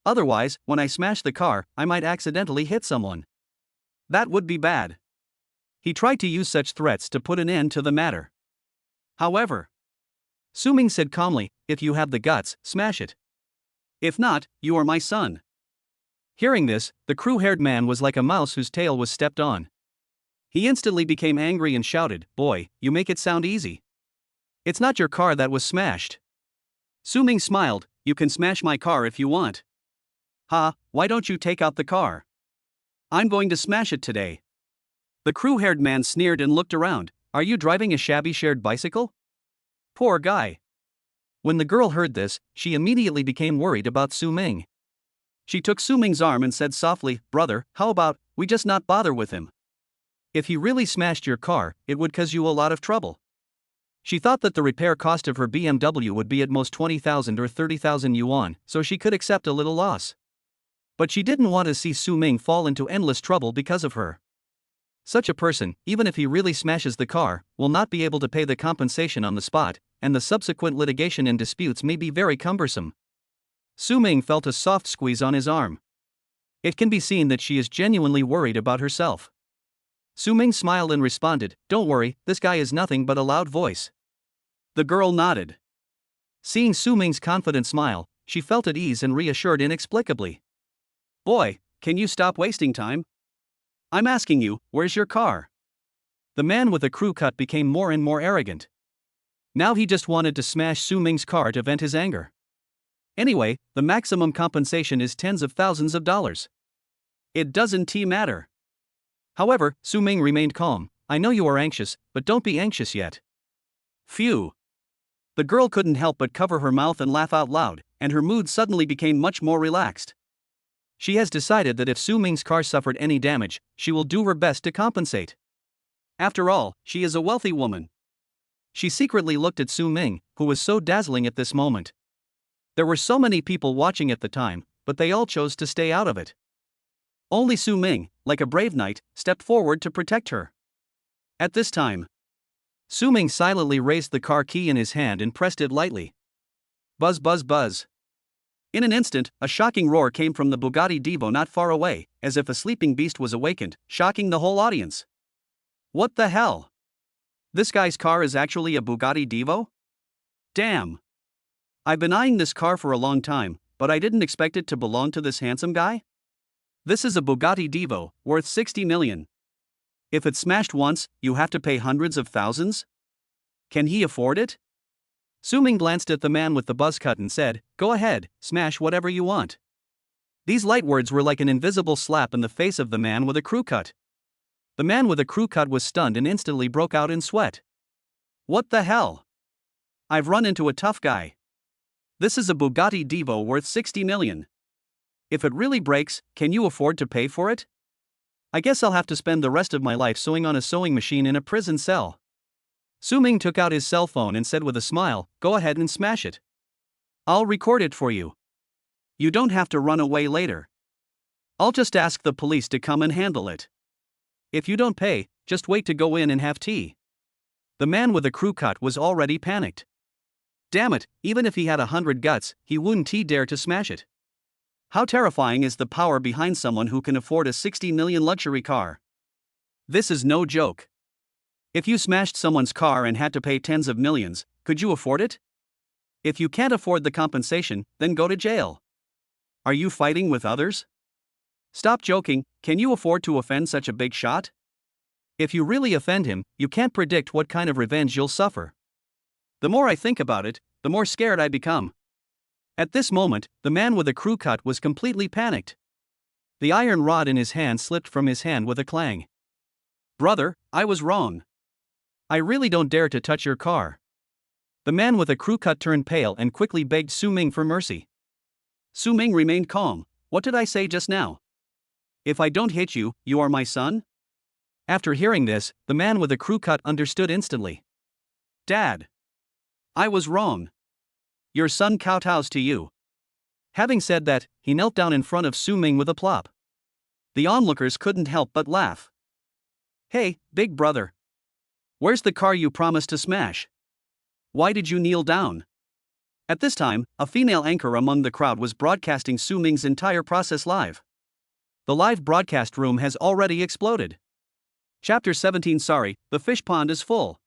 Otherwise, when I smash the car, I might accidentally hit someone. That would be bad." He tried to use such threats to put an end to the matter. However, Su Ming said calmly, "If you have the guts, smash it. If not, you are my son." Hearing this, the crew-haired man was like a mouse whose tail was stepped on. He instantly became angry and shouted, "Boy, you make it sound easy. It's not your car that was smashed." Su Ming smiled, "You can smash my car if you want." "Ha, why don't you take out the car? I'm going to smash it today." The crew-haired man sneered and looked around. "Are you driving a shabby shared bicycle? Poor guy." When the girl heard this, she immediately became worried about Su Ming. She took Su Ming's arm and said softly, "Brother, how about we just not bother with him? If he really smashed your car, it would cause you a lot of trouble." She thought that the repair cost of her BMW would be at most 20,000 or 30,000 yuan, so she could accept a little loss. But she didn't want to see Su Ming fall into endless trouble because of her. Such a person, even if he really smashes the car, will not be able to pay the compensation on the spot, and the subsequent litigation and disputes may be very cumbersome. Su Ming felt a soft squeeze on his arm. It can be seen that she is genuinely worried about herself. Su Ming smiled and responded, "Don't worry, this guy is nothing but a loud voice." The girl nodded. Seeing Su Ming's confident smile, she felt at ease and reassured inexplicably. "Boy, can you stop wasting time? I'm asking you, where's your car?" The man with the crew cut became more and more arrogant. Now he just wanted to smash Su Ming's car to vent his anger. Anyway, the maximum compensation is tens of thousands of dollars. It doesn't matter. However, Su Ming remained calm. "I know you are anxious, but don't be anxious yet." Phew. The girl couldn't help but cover her mouth and laugh out loud, and her mood suddenly became much more relaxed. She has decided that if Su Ming's car suffered any damage, she will do her best to compensate. After all, she is a wealthy woman. She secretly looked at Su Ming, who was so dazzling at this moment. There were so many people watching at the time, but they all chose to stay out of it. Only Su Ming, like a brave knight, stepped forward to protect her. At this time, Su Ming silently raised the car key in his hand and pressed it lightly. Buzz buzz buzz. In an instant, a shocking roar came from the Bugatti Divo not far away, as if a sleeping beast was awakened, shocking the whole audience. What the hell? This guy's car is actually a Bugatti Divo? Damn. I've been eyeing this car for a long time, but I didn't expect it to belong to this handsome guy. This is a Bugatti Divo, worth 60 million. If it's smashed once, you have to pay hundreds of thousands? Can he afford it? Su Ming glanced at the man with the buzz cut and said, "Go ahead, smash whatever you want." These light words were like an invisible slap in the face of the man with a crew cut. The man with a crew cut was stunned and instantly broke out in sweat. What the hell? I've run into a tough guy. This is a Bugatti Divo worth 60 million. If it really breaks, can you afford to pay for it? I guess I'll have to spend the rest of my life sewing on a sewing machine in a prison cell. Su Ming took out his cell phone and said with a smile, "Go ahead and smash it. I'll record it for you. You don't have to run away later. I'll just ask the police to come and handle it. If you don't pay, just wait to go in and have tea." The man with the crew cut was already panicked. Damn it, even if he had 100 guts, he wouldn't dare to smash it. How terrifying is the power behind someone who can afford a 60 million luxury car? This is no joke. If you smashed someone's car and had to pay tens of millions, Could you afford it? If you can't afford the compensation, then go to jail. Are you fighting with others? Stop joking, can you afford to offend such a big shot? If you really offend him, you can't predict what kind of revenge you'll suffer. The more I think about it, the more scared I become. At this moment, the man with the crew cut was completely panicked. The iron rod in his hand slipped from his hand with a clang. Brother, I was wrong. I really don't dare to touch your car. The man with the crew cut turned pale and quickly begged Su Ming for mercy. Su Ming remained calm. What did I say just now? If I don't hit you, you are my son? After hearing this, the man with the crew cut understood instantly. Dad. I was wrong. Your son kowtows to you. Having said that, he knelt down in front of Su Ming with a plop. The onlookers couldn't help but laugh. Hey, big brother. Where's the car you promised to smash? Why did you kneel down? At this time, a female anchor among the crowd was broadcasting Su Ming's entire process live. The live broadcast room has already exploded. Chapter 17. Sorry, the fish pond is full.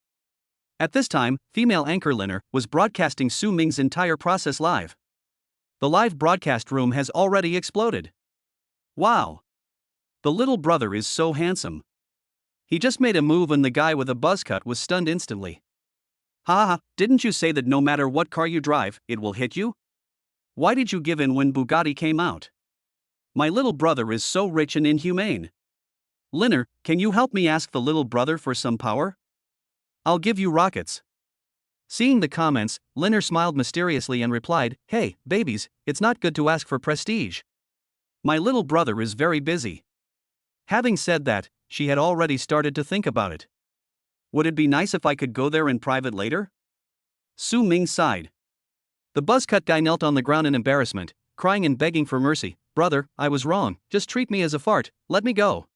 At this time, female anchor Linner was broadcasting Su Ming's entire process live. The live broadcast room has already exploded. Wow! The little brother is so handsome. He just made a move and the guy with a buzz cut was stunned instantly. Haha, didn't you say that no matter what car you drive, it will hit you? Why did you give in when Bugatti came out? My little brother is so rich and inhumane. Linner, can you help me ask the little brother for some power? I'll give you rockets. Seeing the comments, Linner smiled mysteriously and replied, Hey, babies, it's not good to ask for prestige. My little brother is very busy. Having said that, she had already started to think about it. Would it be nice if I could go there in private later? Su Ming sighed. The buzzcut guy knelt on the ground in embarrassment, crying and begging for mercy. Brother, I was wrong, just treat me as a fart, let me go.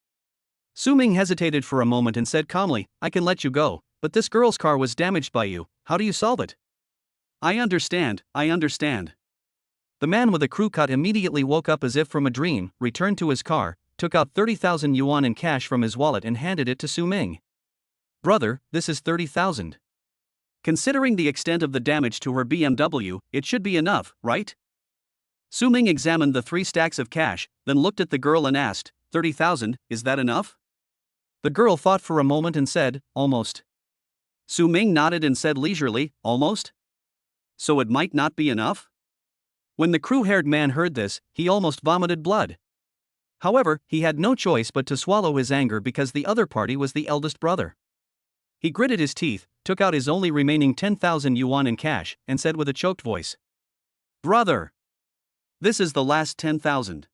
Su Ming hesitated for a moment and said calmly, I can let you go, but this girl's car was damaged by you, how do you solve it? I understand. The man with the crew cut immediately woke up as if from a dream, returned to his car, took out 30,000 yuan in cash from his wallet and handed it to Su Ming. Brother, this is 30,000. Considering the extent of the damage to her BMW, it should be enough, right? Su Ming examined the 3 stacks of cash, then looked at the girl and asked, 30,000, is that enough? The girl thought for a moment and said, almost. Su Ming nodded and said leisurely, almost? So it might not be enough? When the crew-haired man heard this, he almost vomited blood. However, he had no choice but to swallow his anger because the other party was the eldest brother. He gritted his teeth, took out his only remaining 10,000 yuan in cash, and said with a choked voice. Brother! This is the last 10,000.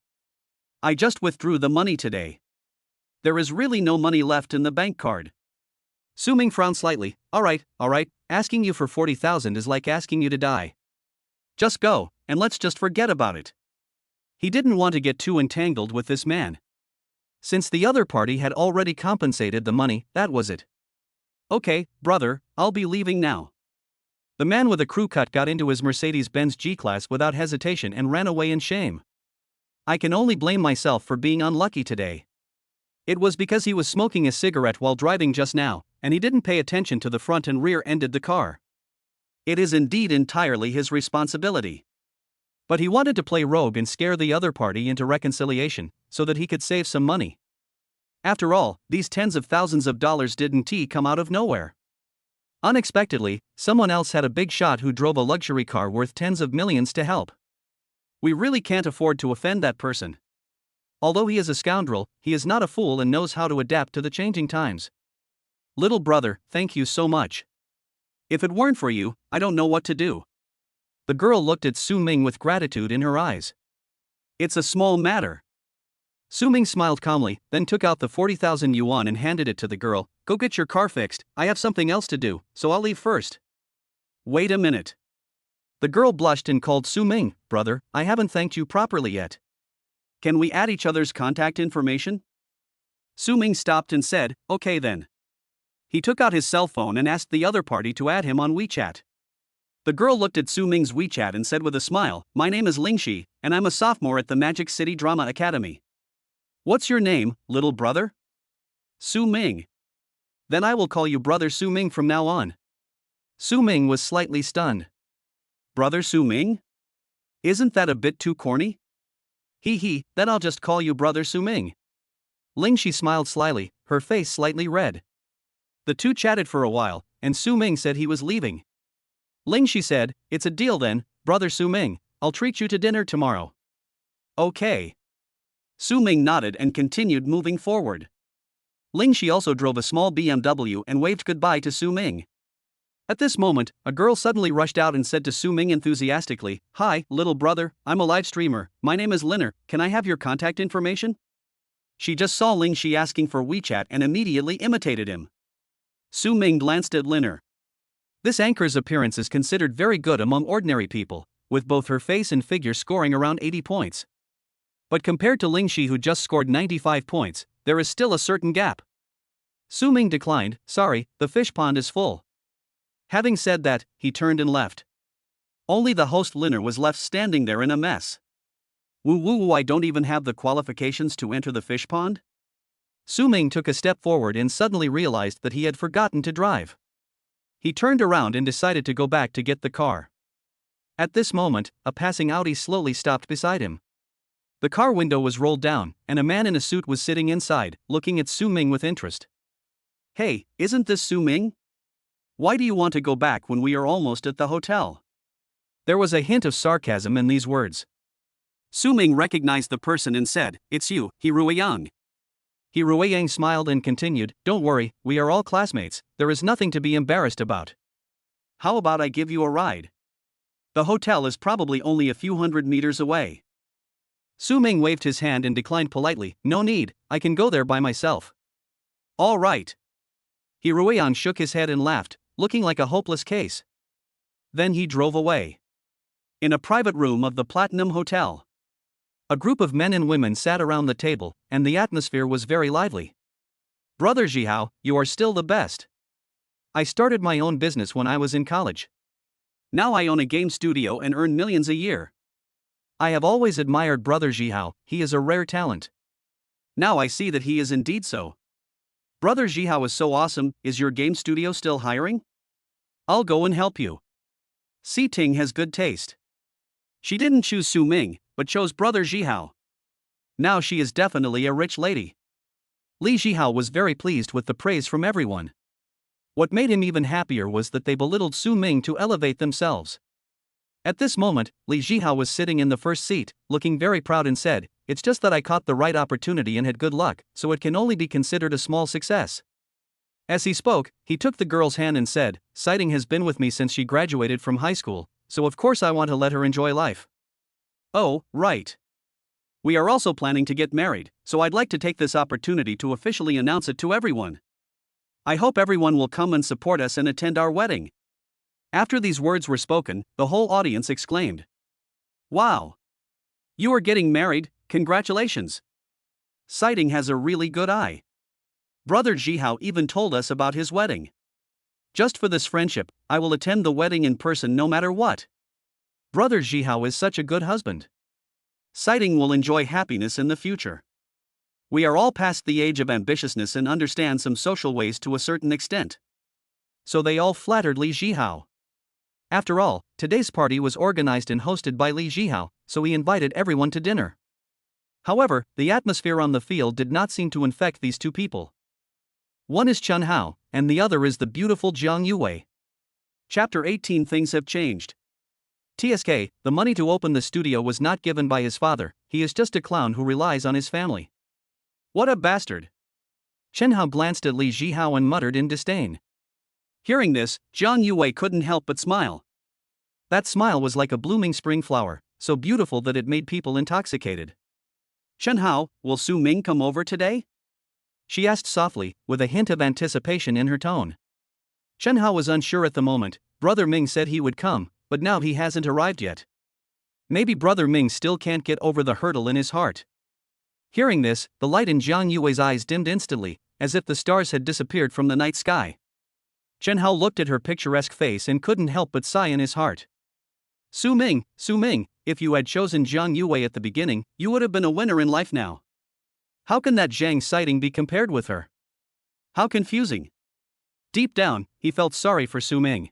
I just withdrew the money today. There is really no money left in the bank card. Su Ming frowned slightly. Alright, asking you for 40,000 is like asking you to die. Just go, and let's just forget about it. He didn't want to get too entangled with this man. Since the other party had already compensated the money, that was it. Okay, brother, I'll be leaving now. The man with the crew cut got into his Mercedes-Benz G-Class without hesitation and ran away in shame. I can only blame myself for being unlucky today. It was because he was smoking a cigarette while driving just now, and he didn't pay attention to the front and rear-ended the car. It is indeed entirely his responsibility. But he wanted to play rogue and scare the other party into reconciliation, so that he could save some money. After all, these tens of thousands of dollars didn't come out of nowhere. Unexpectedly, someone else had a big shot who drove a luxury car worth tens of millions to help. We really can't afford to offend that person. Although he is a scoundrel, he is not a fool and knows how to adapt to the changing times. Little brother, thank you so much. If it weren't for you, I don't know what to do. The girl looked at Su Ming with gratitude in her eyes. It's a small matter. Su Ming smiled calmly, then took out the 40,000 yuan and handed it to the girl. Go get your car fixed, I have something else to do, so I'll leave first. Wait a minute. The girl blushed and called Su Ming, brother, I haven't thanked you properly yet. Can we add each other's contact information? Su Ming stopped and said, okay then. He took out his cell phone and asked the other party to add him on WeChat. The girl looked at Su Ming's WeChat and said with a smile, my name is Lingxi, and I'm a sophomore at the Magic City Drama Academy. What's your name, little brother? Su Ming. Then I will call you brother Su Ming from now on. Su Ming was slightly stunned. Brother Su Ming? Isn't that a bit too corny? Then I'll just call you Brother Su Ming. Ling Shi smiled slyly, her face slightly red. The two chatted for a while, and Su Ming said he was leaving. Ling Shi said, "It's a deal then, Brother Su Ming, I'll treat you to dinner tomorrow." Okay. Su Ming nodded and continued moving forward. Ling Shi also drove a small BMW and waved goodbye to Su Ming. At this moment, a girl suddenly rushed out and said to Su Ming enthusiastically, "Hi, little brother, I'm a live streamer, my name is Linner, can I have your contact information?" She just saw Ling Shi asking for WeChat and immediately imitated him. Su Ming glanced at Linner. This anchor's appearance is considered very good among ordinary people, with both her face and figure scoring around 80 points. But compared to Ling Shi, who just scored 95 points, there is still a certain gap. Su Ming declined, "Sorry, the fish pond is full." Having said that, he turned and left. Only the host Linner was left standing there in a mess. Woo, I don't even have the qualifications to enter the fish pond? Su Ming took a step forward and suddenly realized that he had forgotten to drive. He turned around and decided to go back to get the car. At this moment, a passing Audi slowly stopped beside him. The car window was rolled down, and a man in a suit was sitting inside, looking at Su Ming with interest. "Hey, isn't this Su Ming? Why do you want to go back when we are almost at the hotel?" There was a hint of sarcasm in these words. Su Ming recognized the person and said, "It's you, He Ruiyang." He Ruiyang smiled and continued, "Don't worry, we are all classmates, there is nothing to be embarrassed about. How about I give you a ride? The hotel is probably only a few hundred meters away." Su Ming waved his hand and declined politely, "No need, I can go there by myself." "All right." He Ruiyang shook his head and laughed, looking like a hopeless case. Then he drove away. In a private room of the Platinum Hotel, a group of men and women sat around the table, and the atmosphere was very lively. "Brother Zhihao, you are still the best. I started my own business when I was in college. Now I own a game studio and earn millions a year. I have always admired Brother Zhihao, he is a rare talent. Now I see that he is indeed so. Brother Zhihao is so awesome, is your game studio still hiring? I'll go and help you." Si Ting has good taste. She didn't choose Su Ming, but chose Brother Zhihao. Now she is definitely a rich lady. Li Zhihao was very pleased with the praise from everyone. What made him even happier was that they belittled Su Ming to elevate themselves. At this moment, Li Zhihao was sitting in the first seat, looking very proud and said, "It's just that I caught the right opportunity and had good luck, so it can only be considered a small success." As he spoke, he took the girl's hand and said, "Asserting has been with me since she graduated from high school, so of course I want to let her enjoy life." "Oh, right. We are also planning to get married, so I'd like to take this opportunity to officially announce it to everyone. I hope everyone will come and support us and attend our wedding." After these words were spoken, the whole audience exclaimed, "Wow! You are getting married, congratulations! Asserting has a really good eye. Brother Zhihao even told us about his wedding. Just for this friendship, I will attend the wedding in person no matter what. Brother Zhihao is such a good husband. Asserting will enjoy happiness in the future. We are all past the age of ambitiousness and understand some social ways to a certain extent." So they all flattered Li Zhihao. After all, today's party was organized and hosted by Li Zhihao, so he invited everyone to dinner. However, the atmosphere on the field did not seem to infect these two people. One is Chun Hao, and the other is the beautiful Jiang Yue. Chapter 18. Things have changed. TSK, the money to open the studio was not given by his father, he is just a clown who relies on his family. What a bastard! Chen Hao glanced at Li Zhihao and muttered in disdain. Hearing this, Jiang Yue couldn't help but smile. That smile was like a blooming spring flower, so beautiful that it made people intoxicated. "Chen Hao, will Su Ming come over today?" she asked softly, with a hint of anticipation in her tone. Chen Hao was unsure at the moment. Brother Ming said he would come, but now he hasn't arrived yet. Maybe Brother Ming still can't get over the hurdle in his heart. Hearing this, the light in Jiang Yue's eyes dimmed instantly, as if the stars had disappeared from the night sky. Chen Hao looked at her picturesque face and couldn't help but sigh in his heart. Su Ming, if you had chosen Jiang Yue at the beginning, you would have been a winner in life now. How can that Zhang Asserting be compared with her? How confusing." Deep down, he felt sorry for Su Ming.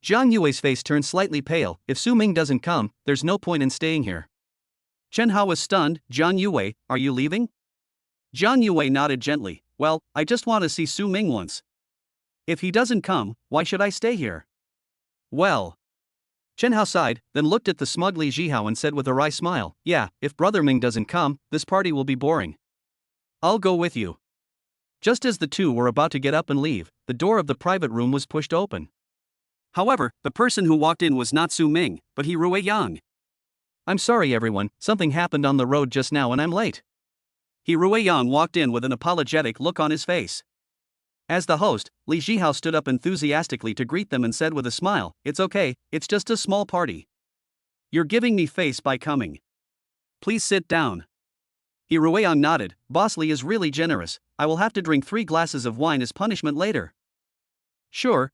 Zhang Yue's face turned slightly pale. If Su Ming doesn't come, there's no point in staying here. Chen Hao was stunned. Zhang Yue, are you leaving? Zhang Yue nodded gently. Well, I just want to see Su Ming once. If he doesn't come, why should I stay here? Well. Chen Hao sighed, then looked at the smug Li Zhihao and said with a wry smile, yeah, if Brother Ming doesn't come, this party will be boring. I'll go with you. Just as the two were about to get up and leave, the door of the private room was pushed open. However, the person who walked in was not Su Ming, but He Ruiyang. I'm sorry everyone, something happened on the road just now and I'm late. He Ruiyang walked in with an apologetic look on his face. As the host, Li Zhihao stood up enthusiastically to greet them and said with a smile, it's okay, it's just a small party. You're giving me face by coming. Please sit down. He Ruiyang nodded. Boss Li is really generous, I will have to drink 3 glasses of wine as punishment later. Sure.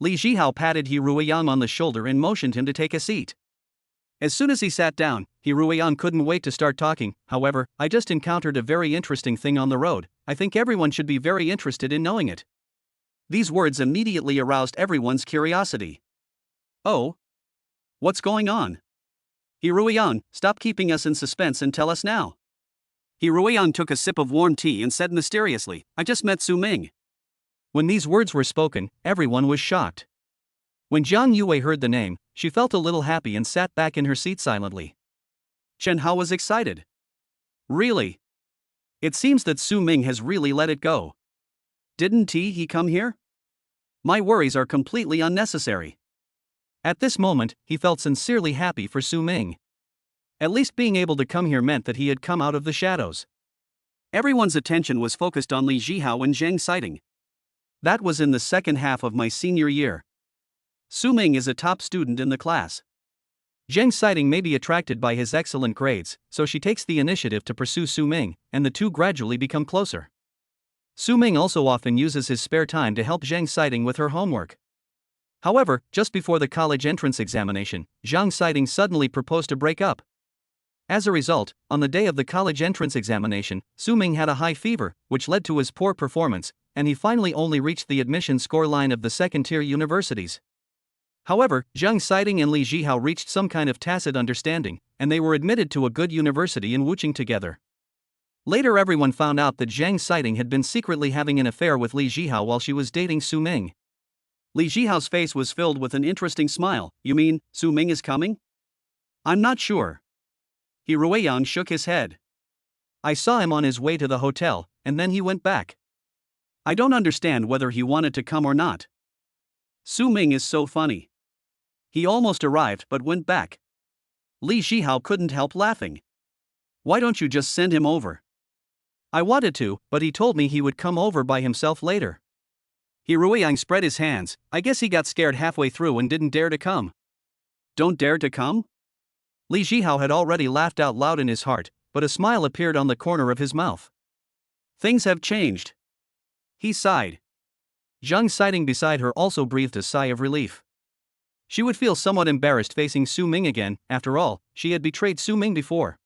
Li Zhihao patted He Ruiyang on the shoulder and motioned him to take a seat. As soon as he sat down, He Ruiyang couldn't wait to start talking. However, I just encountered a very interesting thing on the road. I think everyone should be very interested in knowing it. These words immediately aroused everyone's curiosity. Oh? What's going on? He Ruiyang, stop keeping us in suspense and tell us now. He Ruiyang took a sip of warm tea and said mysteriously, I just met Su Ming. When these words were spoken, everyone was shocked. When Zhang Yue heard the name, she felt a little happy and sat back in her seat silently. Chen Hao was excited. Really? It seems that Su Ming has really let it go. Didn't he come here? My worries are completely unnecessary. At this moment, he felt sincerely happy for Su Ming. At least being able to come here meant that he had come out of the shadows. Everyone's attention was focused on Li Zhihao and Zhang Xiting. That was in the second half of my senior year. Su Ming is a top student in the class. Zhang Xiting may be attracted by his excellent grades, so she takes the initiative to pursue Su Ming, and the two gradually become closer. Su Ming also often uses his spare time to help Zhang Xiting with her homework. However, just before the college entrance examination, Zhang Xiting suddenly proposed to break up. As a result, on the day of the college entrance examination, Su Ming had a high fever, which led to his poor performance, and he finally only reached the admission score line of the second-tier universities. However, Zhang Xiting and Li Zhihao reached some kind of tacit understanding, and they were admitted to a good university in Wuching together. Later everyone found out that Zhang Xiting had been secretly having an affair with Li Zhihao while she was dating Su Ming. Li Zhihao's face was filled with an interesting smile. You mean, Su Ming is coming? I'm not sure. He Ruiyang shook his head. I saw him on his way to the hotel, and then he went back. I don't understand whether he wanted to come or not. Su Ming is so funny. He almost arrived but went back. Li Zhihao couldn't help laughing. Why don't you just send him over? I wanted to, but he told me he would come over by himself later. He Ruiyang spread his hands. I guess he got scared halfway through and didn't dare to come. Don't dare to come? Li Zhihao had already laughed out loud in his heart, but a smile appeared on the corner of his mouth. Things have changed. He sighed. Zhang Xiting beside her also breathed a sigh of relief. She would feel somewhat embarrassed facing Su Ming again. After all, she had betrayed Su Ming before.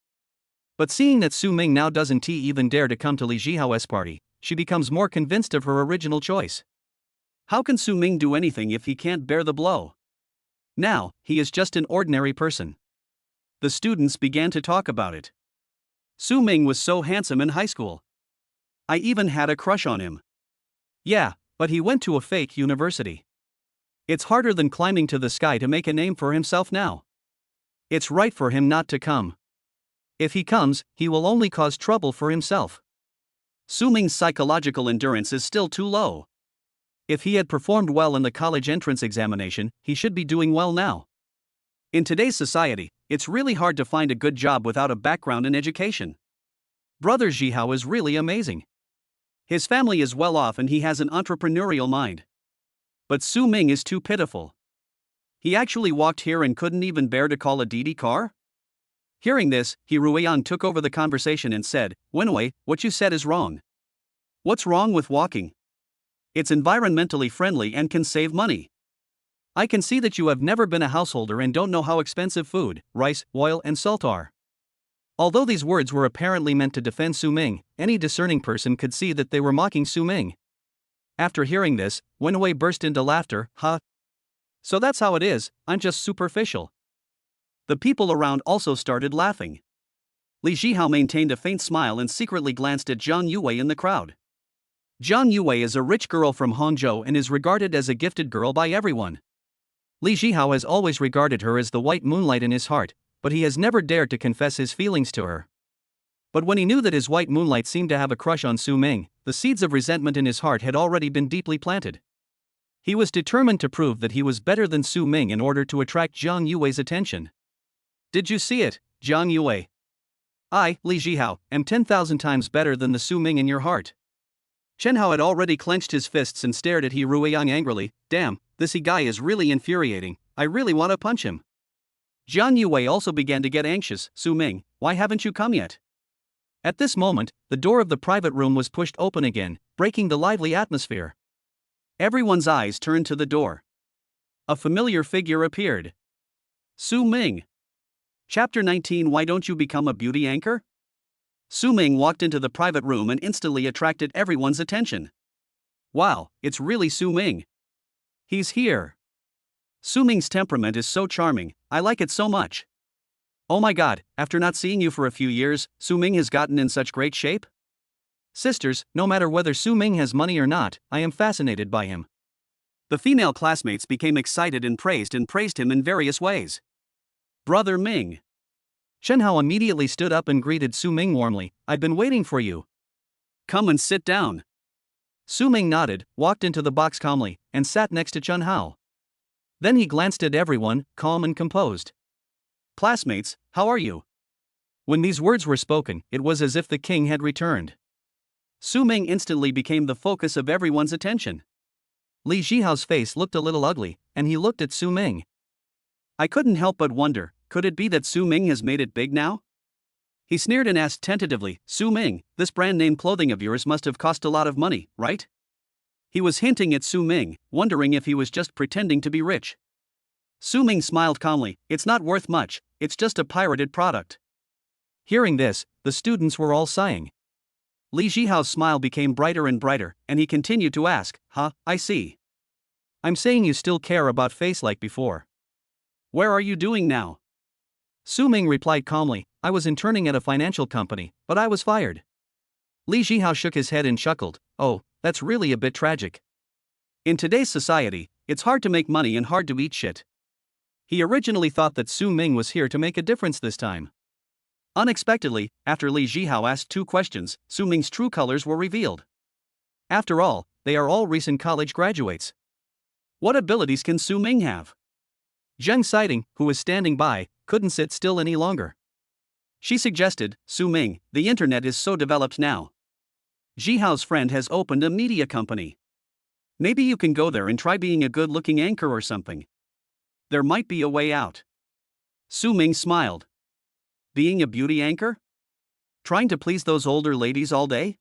But seeing that Su Ming now doesn't even dare to come to Li Zhihao's party, she becomes more convinced of her original choice. How can Su Ming do anything if he can't bear the blow? Now, he is just an ordinary person. The students began to talk about it. Su Ming was so handsome in high school. I even had a crush on him. Yeah, but he went to a fake university. It's harder than climbing to the sky to make a name for himself now. It's right for him not to come. If he comes, he will only cause trouble for himself. Su Ming's psychological endurance is still too low. If he had performed well in the college entrance examination, he should be doing well now. In today's society, it's really hard to find a good job without a background in education. Brother Zhihao is really amazing. His family is well off and he has an entrepreneurial mind. But Su Ming is too pitiful. He actually walked here and couldn't even bear to call a Didi car? Hearing this, He Ruiyang took over the conversation and said, Wenwei, what you said is wrong. What's wrong with walking? It's environmentally friendly and can save money. I can see that you have never been a householder and don't know how expensive food, rice, oil, and salt are. Although these words were apparently meant to defend Su Ming, any discerning person could see that they were mocking Su Ming. After hearing this, Wenwei burst into laughter. Ha! So that's how it is, I'm just superficial. The people around also started laughing. Li Zhihao maintained a faint smile and secretly glanced at Zhang Yue in the crowd. Zhang Yue is a rich girl from Hangzhou and is regarded as a gifted girl by everyone. Li Zhihao has always regarded her as the white moonlight in his heart, but he has never dared to confess his feelings to her. But when he knew that his white moonlight seemed to have a crush on Su Ming, the seeds of resentment in his heart had already been deeply planted. He was determined to prove that he was better than Su Ming in order to attract Zhang Yue's attention. Did you see it, Zhang Yue? I, Li Zhihao, am 10,000 times better than the Su Ming in your heart. Chen Hao had already clenched his fists and stared at He Ruiyang angrily. Damn, this He guy is really infuriating, I really want to punch him. Zhang Yue also began to get anxious. Su Ming, why haven't you come yet? At this moment, the door of the private room was pushed open again, breaking the lively atmosphere. Everyone's eyes turned to the door. A familiar figure appeared. Su Ming. Chapter 19. Why don't you become a beauty anchor? Su Ming walked into the private room and instantly attracted everyone's attention. Wow, it's really Su Ming. He's here. Su Ming's temperament is so charming, I like it so much. Oh my god, after not seeing you for a few years, Su Ming has gotten in such great shape? Sisters, no matter whether Su Ming has money or not, I am fascinated by him. The female classmates became excited and praised him in various ways. Brother Ming. Chen Hao immediately stood up and greeted Su Ming warmly. I've been waiting for you. Come and sit down. Su Ming nodded, walked into the box calmly, and sat next to Chen Hao. Then he glanced at everyone, calm and composed. Classmates, how are you? When these words were spoken, it was as if the king had returned. Su Ming instantly became the focus of everyone's attention. Li Zhihao's face looked a little ugly, and he looked at Su Ming. I couldn't help but wonder, could it be that Su Ming has made it big now? He sneered and asked tentatively, Su Ming, this brand name clothing of yours must have cost a lot of money, right? He was hinting at Su Ming, wondering if he was just pretending to be rich. Su Ming smiled calmly, it's not worth much, it's just a pirated product. Hearing this, the students were all sighing. Li Zhihao's smile became brighter and brighter, and he continued to ask, I see. I'm saying you still care about face like before. Where are you doing now? Su Ming replied calmly, I was interning at a financial company, but I was fired. Li Zhihao shook his head and chuckled, oh, that's really a bit tragic. In today's society, it's hard to make money and hard to eat shit. He originally thought that Su Ming was here to make a difference this time. Unexpectedly, after Li Zhihao asked 2 questions, Su Ming's true colors were revealed. After all, they are all recent college graduates. What abilities can Su Ming have? Zheng Xiting, who was standing by, couldn't sit still any longer. She suggested, Su Ming, the internet is so developed now. Zhihao's friend has opened a media company. Maybe you can go there and try being a good-looking anchor or something. There might be a way out. Su Ming smiled. Being a beauty anchor? Trying to please those older ladies all day?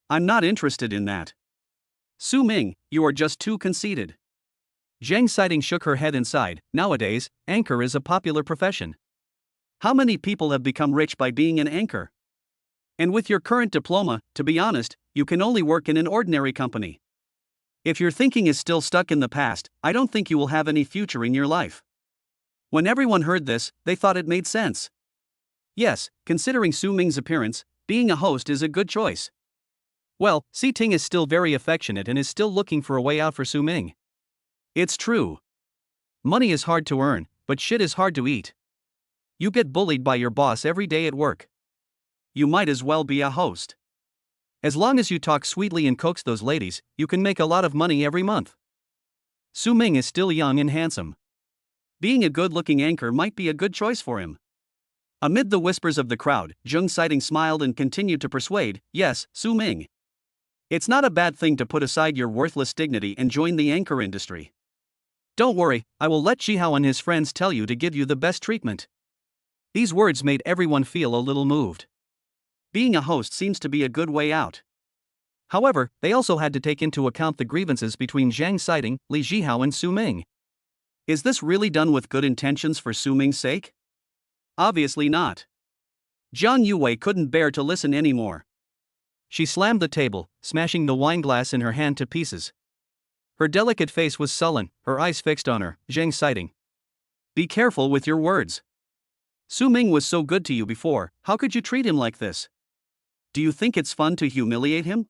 I'm not interested in that. Su Ming, you are just too conceited. Zheng Xiting shook her head and sighed. Nowadays, anchor is a popular profession. How many people have become rich by being an anchor? And with your current diploma, to be honest, you can only work in an ordinary company. If your thinking is still stuck in the past, I don't think you will have any future in your life. When everyone heard this, they thought it made sense. Yes, considering Su Ming's appearance, being a host is a good choice. Well, Si Ting is still very affectionate and is still looking for a way out for Su Ming. It's true. Money is hard to earn, but shit is hard to eat. You get bullied by your boss every day at work. You might as well be a host. As long as you talk sweetly and coax those ladies, you can make a lot of money every month. Su Ming is still young and handsome. Being a good-looking anchor might be a good choice for him. Amid the whispers of the crowd, Zheng Xiting smiled and continued to persuade, yes, Su Ming. It's not a bad thing to put aside your worthless dignity and join the anchor industry. Don't worry, I will let Zhihao and his friends tell you to give you the best treatment. These words made everyone feel a little moved. Being a host seems to be a good way out. However, they also had to take into account the grievances between Zheng Xiting, Li Zhihao and Su Ming. Is this really done with good intentions for Su Ming's sake? Obviously not. Zhang Yue couldn't bear to listen anymore. She slammed the table, smashing the wine glass in her hand to pieces. Her delicate face was sullen, her eyes fixed on her, Zhang citing. Be careful with your words. Su Ming was so good to you before, how could you treat him like this? Do you think it's fun to humiliate him?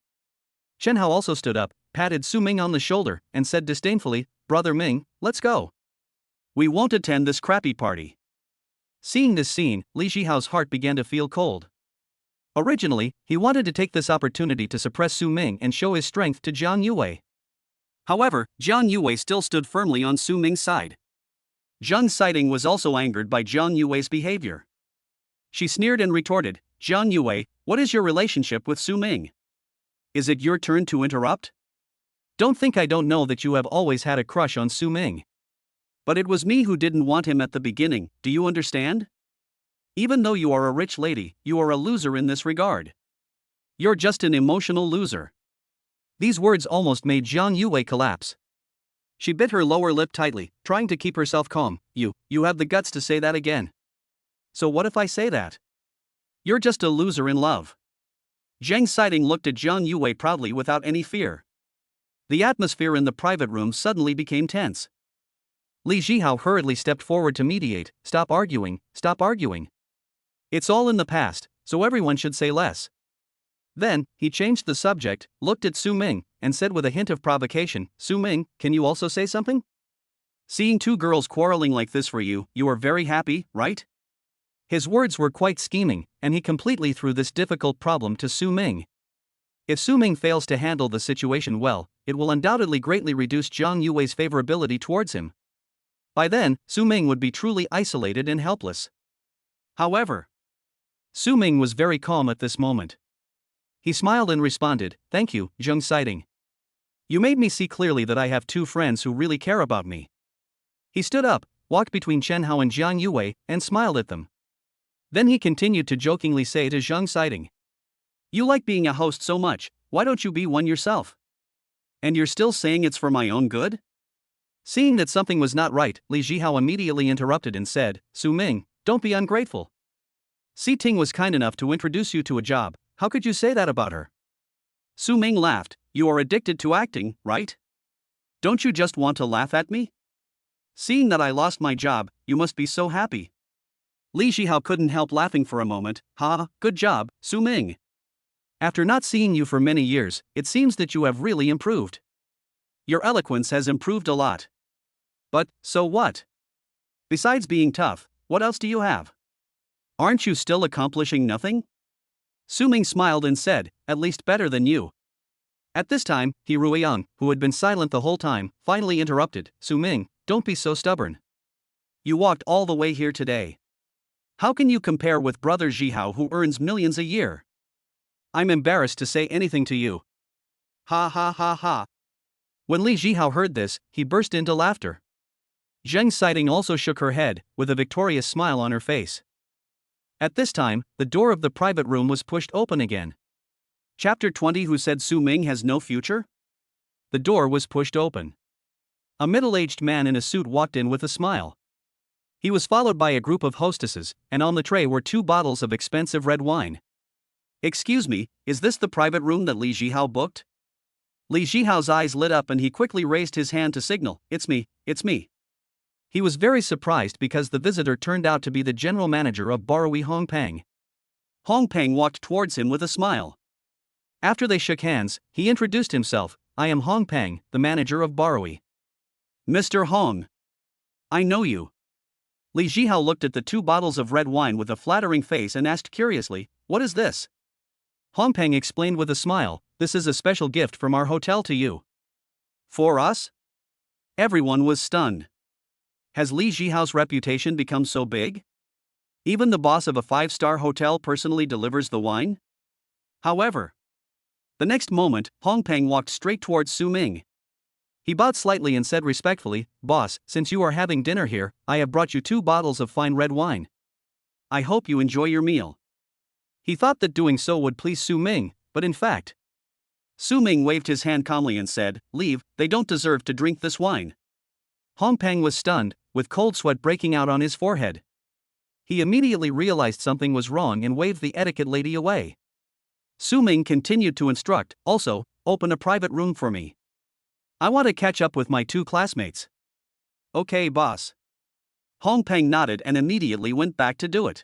Chen Hao also stood up, patted Su Ming on the shoulder, and said disdainfully, Brother Ming, let's go. We won't attend this crappy party. Seeing this scene, Li Zhihao's heart began to feel cold. Originally, he wanted to take this opportunity to suppress Su Ming and show his strength to Jiang Yue. However, Jiang Yue still stood firmly on Su Ming's side. Zhang Xiting was also angered by Jiang Yue's behavior. She sneered and retorted, Jiang Yue, what is your relationship with Su Ming? Is it your turn to interrupt? Don't think I don't know that you have always had a crush on Su Ming. But it was me who didn't want him at the beginning, do you understand? Even though you are a rich lady, you are a loser in this regard. You're just an emotional loser. These words almost made Jiang Yue collapse. She bit her lower lip tightly, trying to keep herself calm. You have the guts to say that again. So what if I say that? You're just a loser in love. Zhang Xiting looked at Jiang Yue proudly without any fear. The atmosphere in the private room suddenly became tense. Li Zhihao hurriedly stepped forward to mediate. Stop arguing, stop arguing. It's all in the past, so everyone should say less. Then, he changed the subject, looked at Su Ming, and said with a hint of provocation, Su Ming, can you also say something? Seeing two girls quarreling like this for you, you are very happy, right? His words were quite scheming, and he completely threw this difficult problem to Su Ming. If Su Ming fails to handle the situation well, it will undoubtedly greatly reduce Jiang Yue's favorability towards him. By then, Su Ming would be truly isolated and helpless. However, Su Ming was very calm at this moment. He smiled and responded, Thank you, Zhang Xiting. You made me see clearly that I have two friends who really care about me. He stood up, walked between Chen Hao and Jiang Yue, and smiled at them. Then he continued to jokingly say to Zhang Xiting, You like being a host so much, why don't you be one yourself? And you're still saying it's for my own good? Seeing that something was not right, Li Zhihao immediately interrupted and said, Su Ming, don't be ungrateful. Si Ting was kind enough to introduce you to a job, how could you say that about her? Su Ming laughed, You are addicted to acting, right? Don't you just want to laugh at me? Seeing that I lost my job, you must be so happy. Li Zhihao couldn't help laughing for a moment. Ha, good job, Su Ming. After not seeing you for many years, it seems that you have really improved. Your eloquence has improved a lot. But, so what? Besides being tough, what else do you have? Aren't you still accomplishing nothing? Su Ming smiled and said, At least better than you. At this time, He Ruiyang, who had been silent the whole time, finally interrupted, Su Ming, don't be so stubborn. You walked all the way here today. How can you compare with Brother Zhihao who earns millions a year? I'm embarrassed to say anything to you. Ha ha ha ha. When Li Zhihao heard this, he burst into laughter. Zhang Xiting also shook her head, with a victorious smile on her face. At this time, the door of the private room was pushed open again. Chapter 20 Who said Su Ming has no future? The door was pushed open. A middle-aged man in a suit walked in with a smile. He was followed by a group of hostesses, and on the tray were 2 bottles of expensive red wine. Excuse me, is this the private room that Li Zhihao booked? Li Zhihao's eyes lit up and he quickly raised his hand to signal, It's me, it's me. He was very surprised because the visitor turned out to be the general manager of Borui Hong Peng. Hong Peng walked towards him with a smile. After they shook hands, he introduced himself, I am Hong Peng, the manager of Borui. Mr. Hong. I know you. Li Zhihao looked at the 2 bottles of red wine with a flattering face and asked curiously, What is this? Hong Peng explained with a smile, This is a special gift from our hotel to you. For us? Everyone was stunned. Has Li Zhihao's reputation become so big? Even the boss of a 5-star hotel personally delivers the wine? However, the next moment, Hong Peng walked straight towards Su Ming. He bowed slightly and said respectfully, Boss, since you are having dinner here, I have brought you 2 bottles of fine red wine. I hope you enjoy your meal. He thought that doing so would please Su Ming, but in fact, Su Ming waved his hand calmly and said, Leave, they don't deserve to drink this wine. Hong Peng was stunned, with cold sweat breaking out on his forehead. He immediately realized something was wrong and waved the etiquette lady away. Su Ming continued to instruct, Also, open a private room for me. I want to catch up with my 2 classmates. Okay, boss. Hong Peng nodded and immediately went back to do it.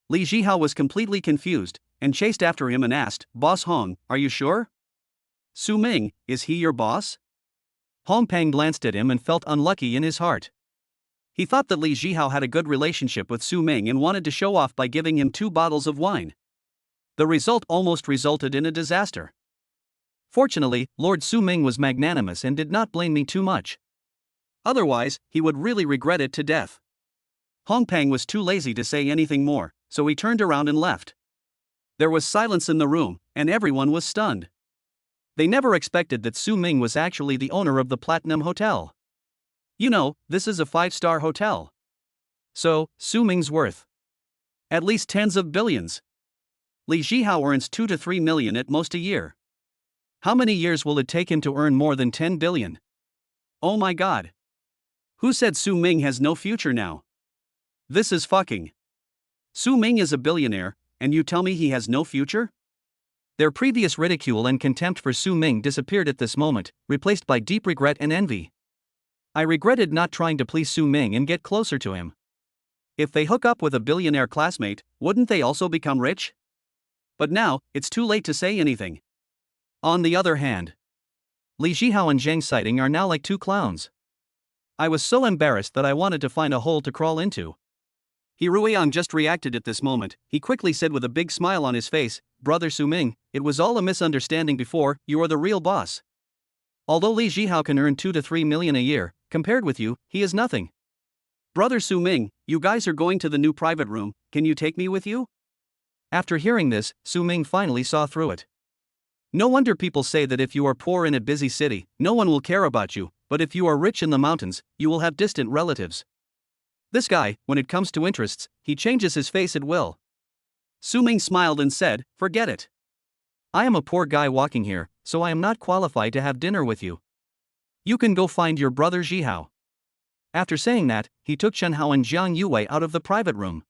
Li Zhihao was completely confused and chased after him and asked, Boss Hong, are you sure? Su Ming, is he your boss? Hong Peng glanced at him and felt unlucky in his heart. He thought that Li Zhihao had a good relationship with Su Ming and wanted to show off by giving him 2 bottles of wine. The result almost resulted in a disaster. Fortunately, Lord Su Ming was magnanimous and did not blame me too much. Otherwise, he would really regret it to death. Hong Peng was too lazy to say anything more, so he turned around and left. There was silence in the room, and everyone was stunned. They never expected that Su Ming was actually the owner of the Platinum Hotel. You know, this is a 5-star hotel. So, Su Ming's worth at least tens of billions. Li Zhihao earns 2 to 3 million at most a year. How many years will it take him to earn more than 10 billion? Oh my god. Who said Su Ming has no future now? This is fucking. Su Ming is a billionaire, and you tell me he has no future? Their previous ridicule and contempt for Su Ming disappeared at this moment, replaced by deep regret and envy. I regretted not trying to please Su Ming and get closer to him. If they hook up with a billionaire classmate, wouldn't they also become rich? But now, it's too late to say anything. On the other hand, Li Zhihao and Zhang Sighting are now like 2 clowns. I was so embarrassed that I wanted to find a hole to crawl into. He Ruiyang just reacted at this moment. He quickly said with a big smile on his face, Brother Su Ming, it was all a misunderstanding before, you are the real boss. Although Li Zhihao can earn 2 to 3 million a year, compared with you, he is nothing. Brother Su Ming, you guys are going to the new private room, can you take me with you? After hearing this, Su Ming finally saw through it. No wonder people say that if you are poor in a busy city, no one will care about you, but if you are rich in the mountains, you will have distant relatives. This guy, when it comes to interests, he changes his face at will. Su Ming smiled and said, forget it. I am a poor guy walking here, so I am not qualified to have dinner with you. You can go find your brother Zhihao. After saying that, he took Chen Hao and Jiang Yue out of the private room.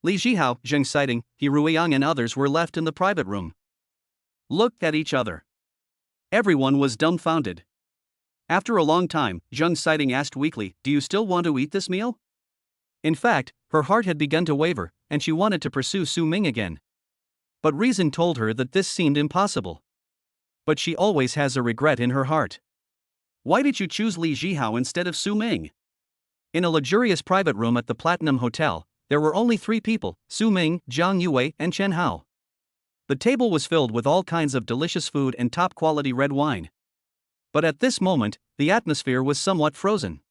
Li Zhihao, Zheng Sighting, He Ruiyang and others were left in the private room. Looked at each other. Everyone was dumbfounded. After a long time, Zheng Sighting asked weakly, do you still want to eat this meal? In fact, her heart had begun to waver, and she wanted to pursue Su Ming again. But reason told her that this seemed impossible. But she always has a regret in her heart. Why did you choose Li Zhihao instead of Su Ming? In a luxurious private room at the Platinum Hotel, there were only 3 people, Su Ming, Jiang Yue, and Chen Hao. The table was filled with all kinds of delicious food and top-quality red wine. But at this moment, the atmosphere was somewhat frozen.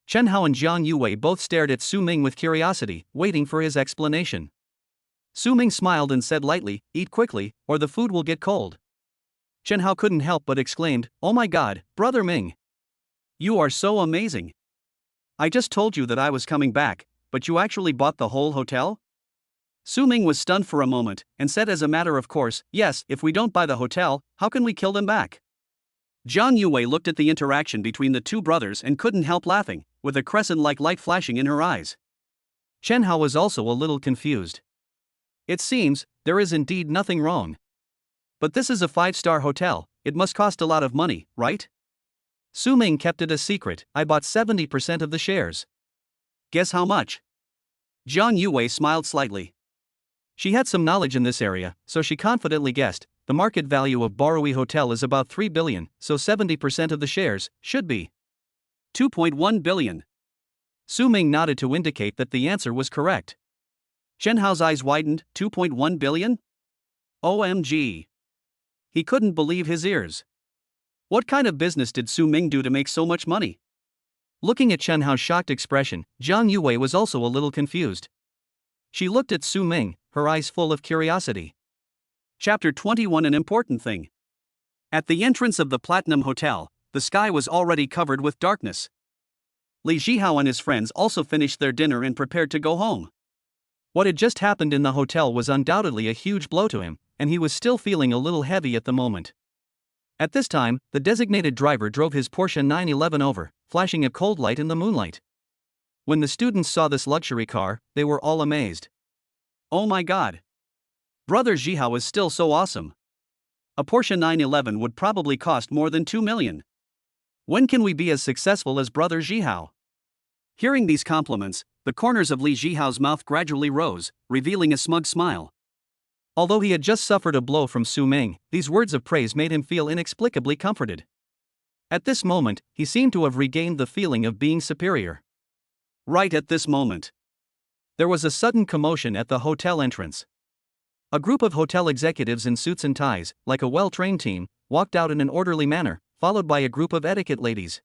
Chen Hao and Jiang Yue both stared at Su Ming with curiosity, waiting for his explanation. Su Ming smiled and said lightly, eat quickly, or the food will get cold. Chen Hao couldn't help but exclaimed, oh my god, Brother Ming. You are so amazing. I just told you that I was coming back, but you actually bought the whole hotel? Su Ming was stunned for a moment, and said as a matter of course, yes, if we don't buy the hotel, how can we kill them back? Jiang Yue looked at the interaction between the 2 brothers and couldn't help laughing, with a crescent-like light flashing in her eyes. Chen Hao was also a little confused. It seems, there is indeed nothing wrong. But this is a 5-star hotel, it must cost a lot of money, right? Su Ming kept it a secret, I bought 70% of the shares. Guess how much? Jiang Yue smiled slightly. She had some knowledge in this area, so she confidently guessed, the market value of Borui Hotel is about 3 billion, so 70% of the shares should be 2.1 billion. Su Ming nodded to indicate that the answer was correct. Chen Hao's eyes widened, 2.1 billion? OMG. He couldn't believe his ears. What kind of business did Su Ming do to make so much money? Looking at Chen Hao's shocked expression, Jiang Yue was also a little confused. She looked at Su Ming, her eyes full of curiosity. Chapter 21 An important thing. At the entrance of the Platinum Hotel, the sky was already covered with darkness. Li Zhihao and his friends also finished their dinner and prepared to go home. What had just happened in the hotel was undoubtedly a huge blow to him, and he was still feeling a little heavy at the moment. At this time, the designated driver drove his Porsche 911 over, flashing a cold light in the moonlight. When the students saw this luxury car, they were all amazed. Oh my god! Brother Zhihao is still so awesome. A Porsche 911 would probably cost more than 2 million. When can we be as successful as brother Zhihao? Hearing these compliments, the corners of Li Zhihao's mouth gradually rose, revealing a smug smile. Although he had just suffered a blow from Su Ming, these words of praise made him feel inexplicably comforted. At this moment, he seemed to have regained the feeling of being superior. Right at this moment, there was a sudden commotion at the hotel entrance. A group of hotel executives in suits and ties, like a well-trained team, walked out in an orderly manner, followed by a group of etiquette ladies.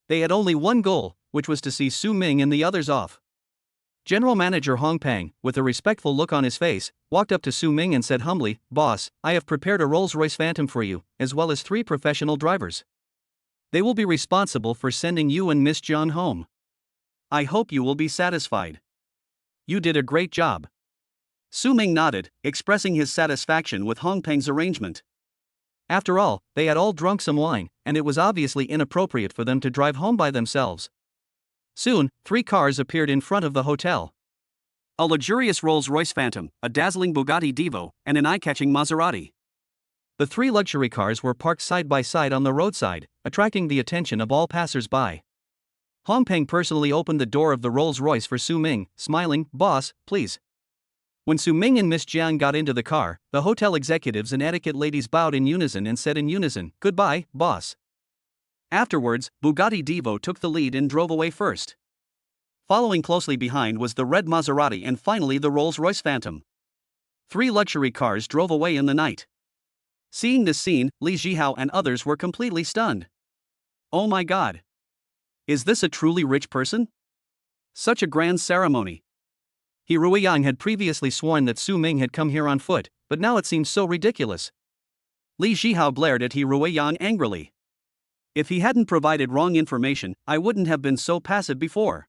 They had only one goal, which was to see Su Ming and the others off. General Manager Hong Pang, with a respectful look on his face, walked up to Su Ming and said humbly, "Boss, I have prepared a Rolls-Royce Phantom for you, as well as 3 professional drivers. They will be responsible for sending you and Miss John home. I hope you will be satisfied. You did a great job." Su Ming nodded, expressing his satisfaction with Hong Pang's arrangement. After all, they had all drunk some wine, and it was obviously inappropriate for them to drive home by themselves. Soon, 3 cars appeared in front of the hotel. A luxurious Rolls-Royce Phantom, a dazzling Bugatti Divo, and an eye-catching Maserati. The 3 luxury cars were parked side by side on the roadside, attracting the attention of all passers-by. Hong Pang personally opened the door of the Rolls-Royce for Su Ming, smiling, "Boss, please." When Su Ming and Miss Jiang got into the car, the hotel executives and etiquette ladies bowed in unison and said in unison, "Goodbye, boss." Afterwards, Bugatti Divo took the lead and drove away first. Following closely behind was the red Maserati and finally the Rolls-Royce Phantom. 3 luxury cars drove away in the night. Seeing this scene, Li Zhihao and others were completely stunned. Oh my god! Is this a truly rich person? Such a grand ceremony. He Ruiyang had previously sworn that Su Ming had come here on foot, but now it seemed so ridiculous. Li Zhihao glared at He Ruiyang angrily. If he hadn't provided wrong information, I wouldn't have been so passive before.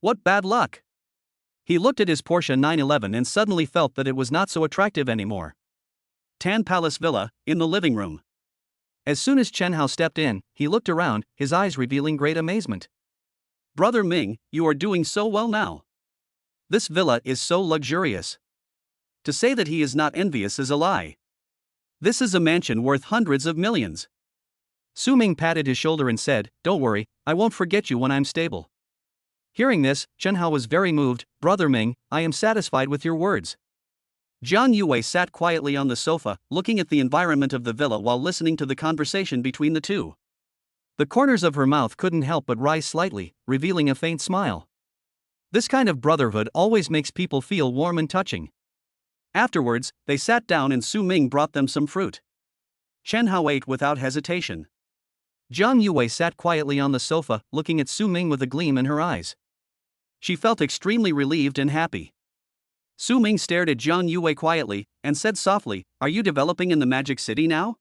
What bad luck! He looked at his Porsche 911 and suddenly felt that it was not so attractive anymore. Tan Palace Villa, in the living room. As soon as Chen Hao stepped in, he looked around, his eyes revealing great amazement. Brother Ming, you are doing so well now. This villa is so luxurious. To say that he is not envious is a lie. This is a mansion worth hundreds of millions. Su Ming patted his shoulder and said, "Don't worry, I won't forget you when I'm stable." Hearing this, Chen Hao was very moved. "Brother Ming, I am satisfied with your words." Jiang Yue sat quietly on the sofa, looking at the environment of the villa while listening to the conversation between the two. The corners of her mouth couldn't help but rise slightly, revealing a faint smile. This kind of brotherhood always makes people feel warm and touching. Afterwards, they sat down and Su Ming brought them some fruit. Chen Hao ate without hesitation. Jiang Yue sat quietly on the sofa, looking at Su Ming with a gleam in her eyes. She felt extremely relieved and happy. Su Ming stared at Jiang Yue quietly, and said softly, "Are you developing in the Magic City now?"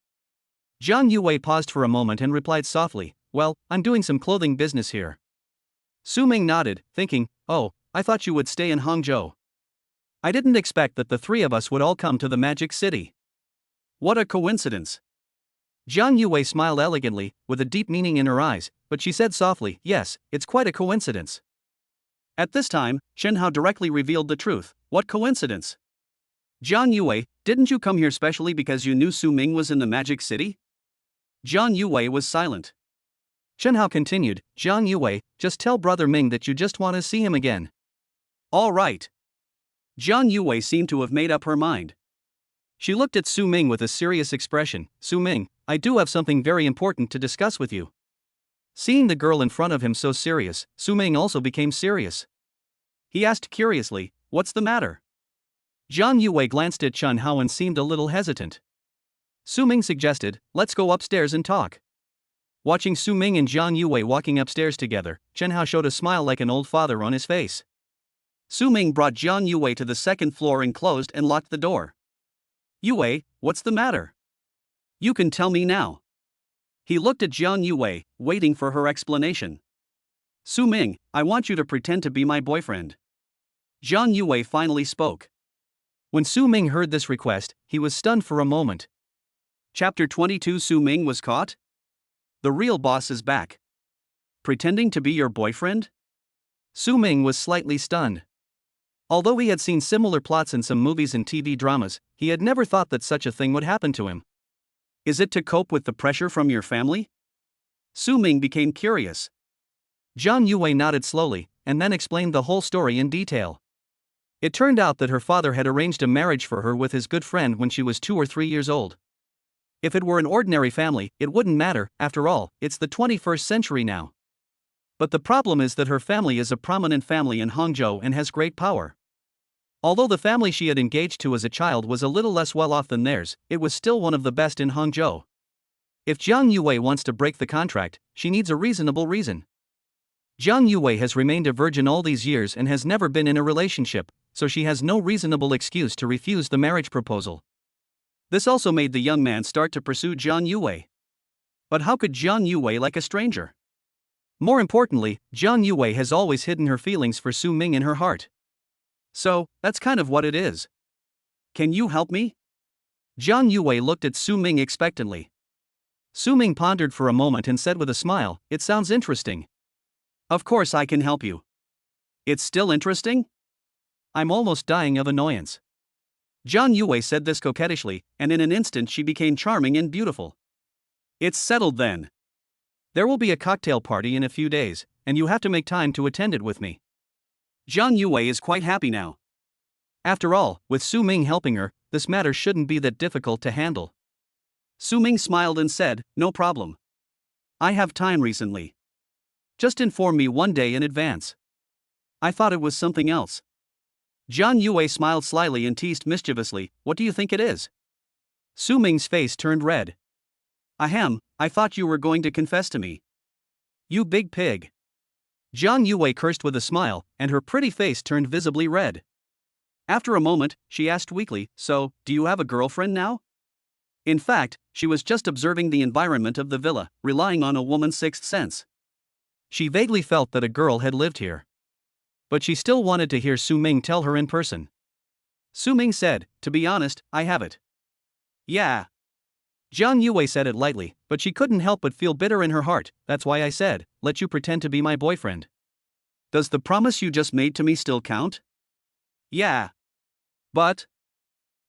Jiang Yue paused for a moment and replied softly, "Well, I'm doing some clothing business here." Su Ming nodded, thinking, "Oh, I thought you would stay in Hangzhou. I didn't expect that the 3 of us would all come to the Magic City. What a coincidence." Jiang Yue smiled elegantly, with a deep meaning in her eyes, but she said softly, "Yes, it's quite a coincidence." At this time, Chen Hao directly revealed the truth. "What coincidence? Jiang Yue, didn't you come here specially because you knew Su Ming was in the Magic City?" Jiang Yue was silent. Chen Hao continued, "Jiang Yue, just tell Brother Ming that you just want to see him again." "All right." Jiang Yue seemed to have made up her mind. She looked at Su Ming with a serious expression. "Su Ming, I do have something very important to discuss with you." Seeing the girl in front of him so serious, Su Ming also became serious. He asked curiously, "What's the matter?" Jiang Yue glanced at Chen Hao and seemed a little hesitant. Su Ming suggested, "Let's go upstairs and talk." Watching Su Ming and Jiang Yue walking upstairs together, Chen Hao showed a smile like an old father on his face. Su Ming brought Jiang Yue to the 2nd floor and closed and locked the door. "Yue, what's the matter? You can tell me now." He looked at Jiang Yue, waiting for her explanation. "Su Ming, I want you to pretend to be my boyfriend." Jiang Yue finally spoke. When Su Ming heard this request, he was stunned for a moment. Chapter 22 Su Ming was caught? The real boss is back. Pretending to be your boyfriend? Su Ming was slightly stunned. Although he had seen similar plots in some movies and TV dramas, he had never thought that such a thing would happen to him. Is it to cope with the pressure from your family? Su Ming became curious. Jiang Yue nodded slowly, and then explained the whole story in detail. It turned out that her father had arranged a marriage for her with his good friend when she was 2 or 3 years old. If it were an ordinary family, it wouldn't matter, after all, it's the 21st century now. But the problem is that her family is a prominent family in Hangzhou and has great power. Although the family she had engaged to as a child was a little less well off than theirs, it was still one of the best in Hangzhou. If Jiang Yue wants to break the contract, she needs a reasonable reason. Jiang Yue has remained a virgin all these years and has never been in a relationship, so she has no reasonable excuse to refuse the marriage proposal. This also made the young man start to pursue Jiang Yue. But how could Jiang Yue like a stranger? More importantly, Jiang Yue has always hidden her feelings for Su Ming in her heart. So, that's kind of what it is. Can you help me? Jiang Yue looked at Su Ming expectantly. Su Ming pondered for a moment and said with a smile, "It sounds interesting. Of course I can help you. It's still interesting? I'm almost dying of annoyance." Jiang Yue said this coquettishly, and in an instant she became charming and beautiful. It's settled then. There will be a cocktail party in a few days, and you have to make time to attend it with me. Jiang Yue is quite happy now. After all, with Su Ming helping her, this matter shouldn't be that difficult to handle. Su Ming smiled and said, "No problem. I have time recently. Just inform me one day in advance." I thought it was something else. Jiang Yue smiled slyly and teased mischievously, "What do you think it is?" Su Ming's face turned red. "Ahem, I thought you were going to confess to me. You big pig." Jiang Yue cursed with a smile, and her pretty face turned visibly red. After a moment, she asked weakly, "So, do you have a girlfriend now?" In fact, she was just observing the environment of the villa, relying on a woman's sixth sense. She vaguely felt that a girl had lived here. But she still wanted to hear Su Ming tell her in person. Su Ming said, "To be honest, I have it." "Yeah." Jiang Yue said it lightly, but she couldn't help but feel bitter in her heart. "That's why I said, let you pretend to be my boyfriend." "Does the promise you just made to me still count?" "Yeah." "But..."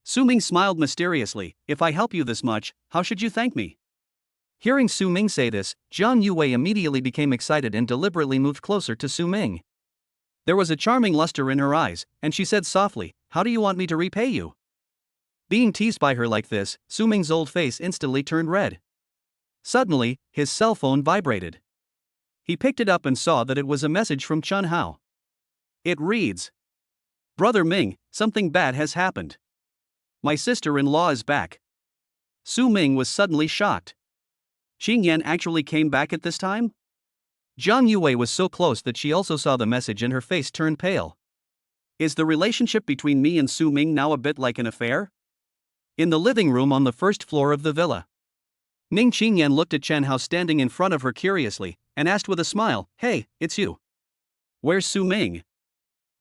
Su Ming smiled mysteriously, "If I help you this much, how should you thank me?" Hearing Su Ming say this, Jiang Yue immediately became excited and deliberately moved closer to Su Ming. There was a charming luster in her eyes, and she said softly, "How do you want me to repay you?" Being teased by her like this, Su Ming's old face instantly turned red. Suddenly, his cell phone vibrated. He picked it up and saw that it was a message from Chun Hao. It reads, "Brother Ming, something bad has happened. My sister-in-law is back." Su Ming was suddenly shocked. Qing Yan actually came back at this time? Jiang Yue was so close that she also saw the message and her face turned pale. Is the relationship between me and Su Ming now a bit like an affair? In the living room on the first floor of the villa, Ning Qingyan looked at Chen Hao standing in front of her curiously, and asked with a smile, "Hey, it's you. Where's Su Ming?"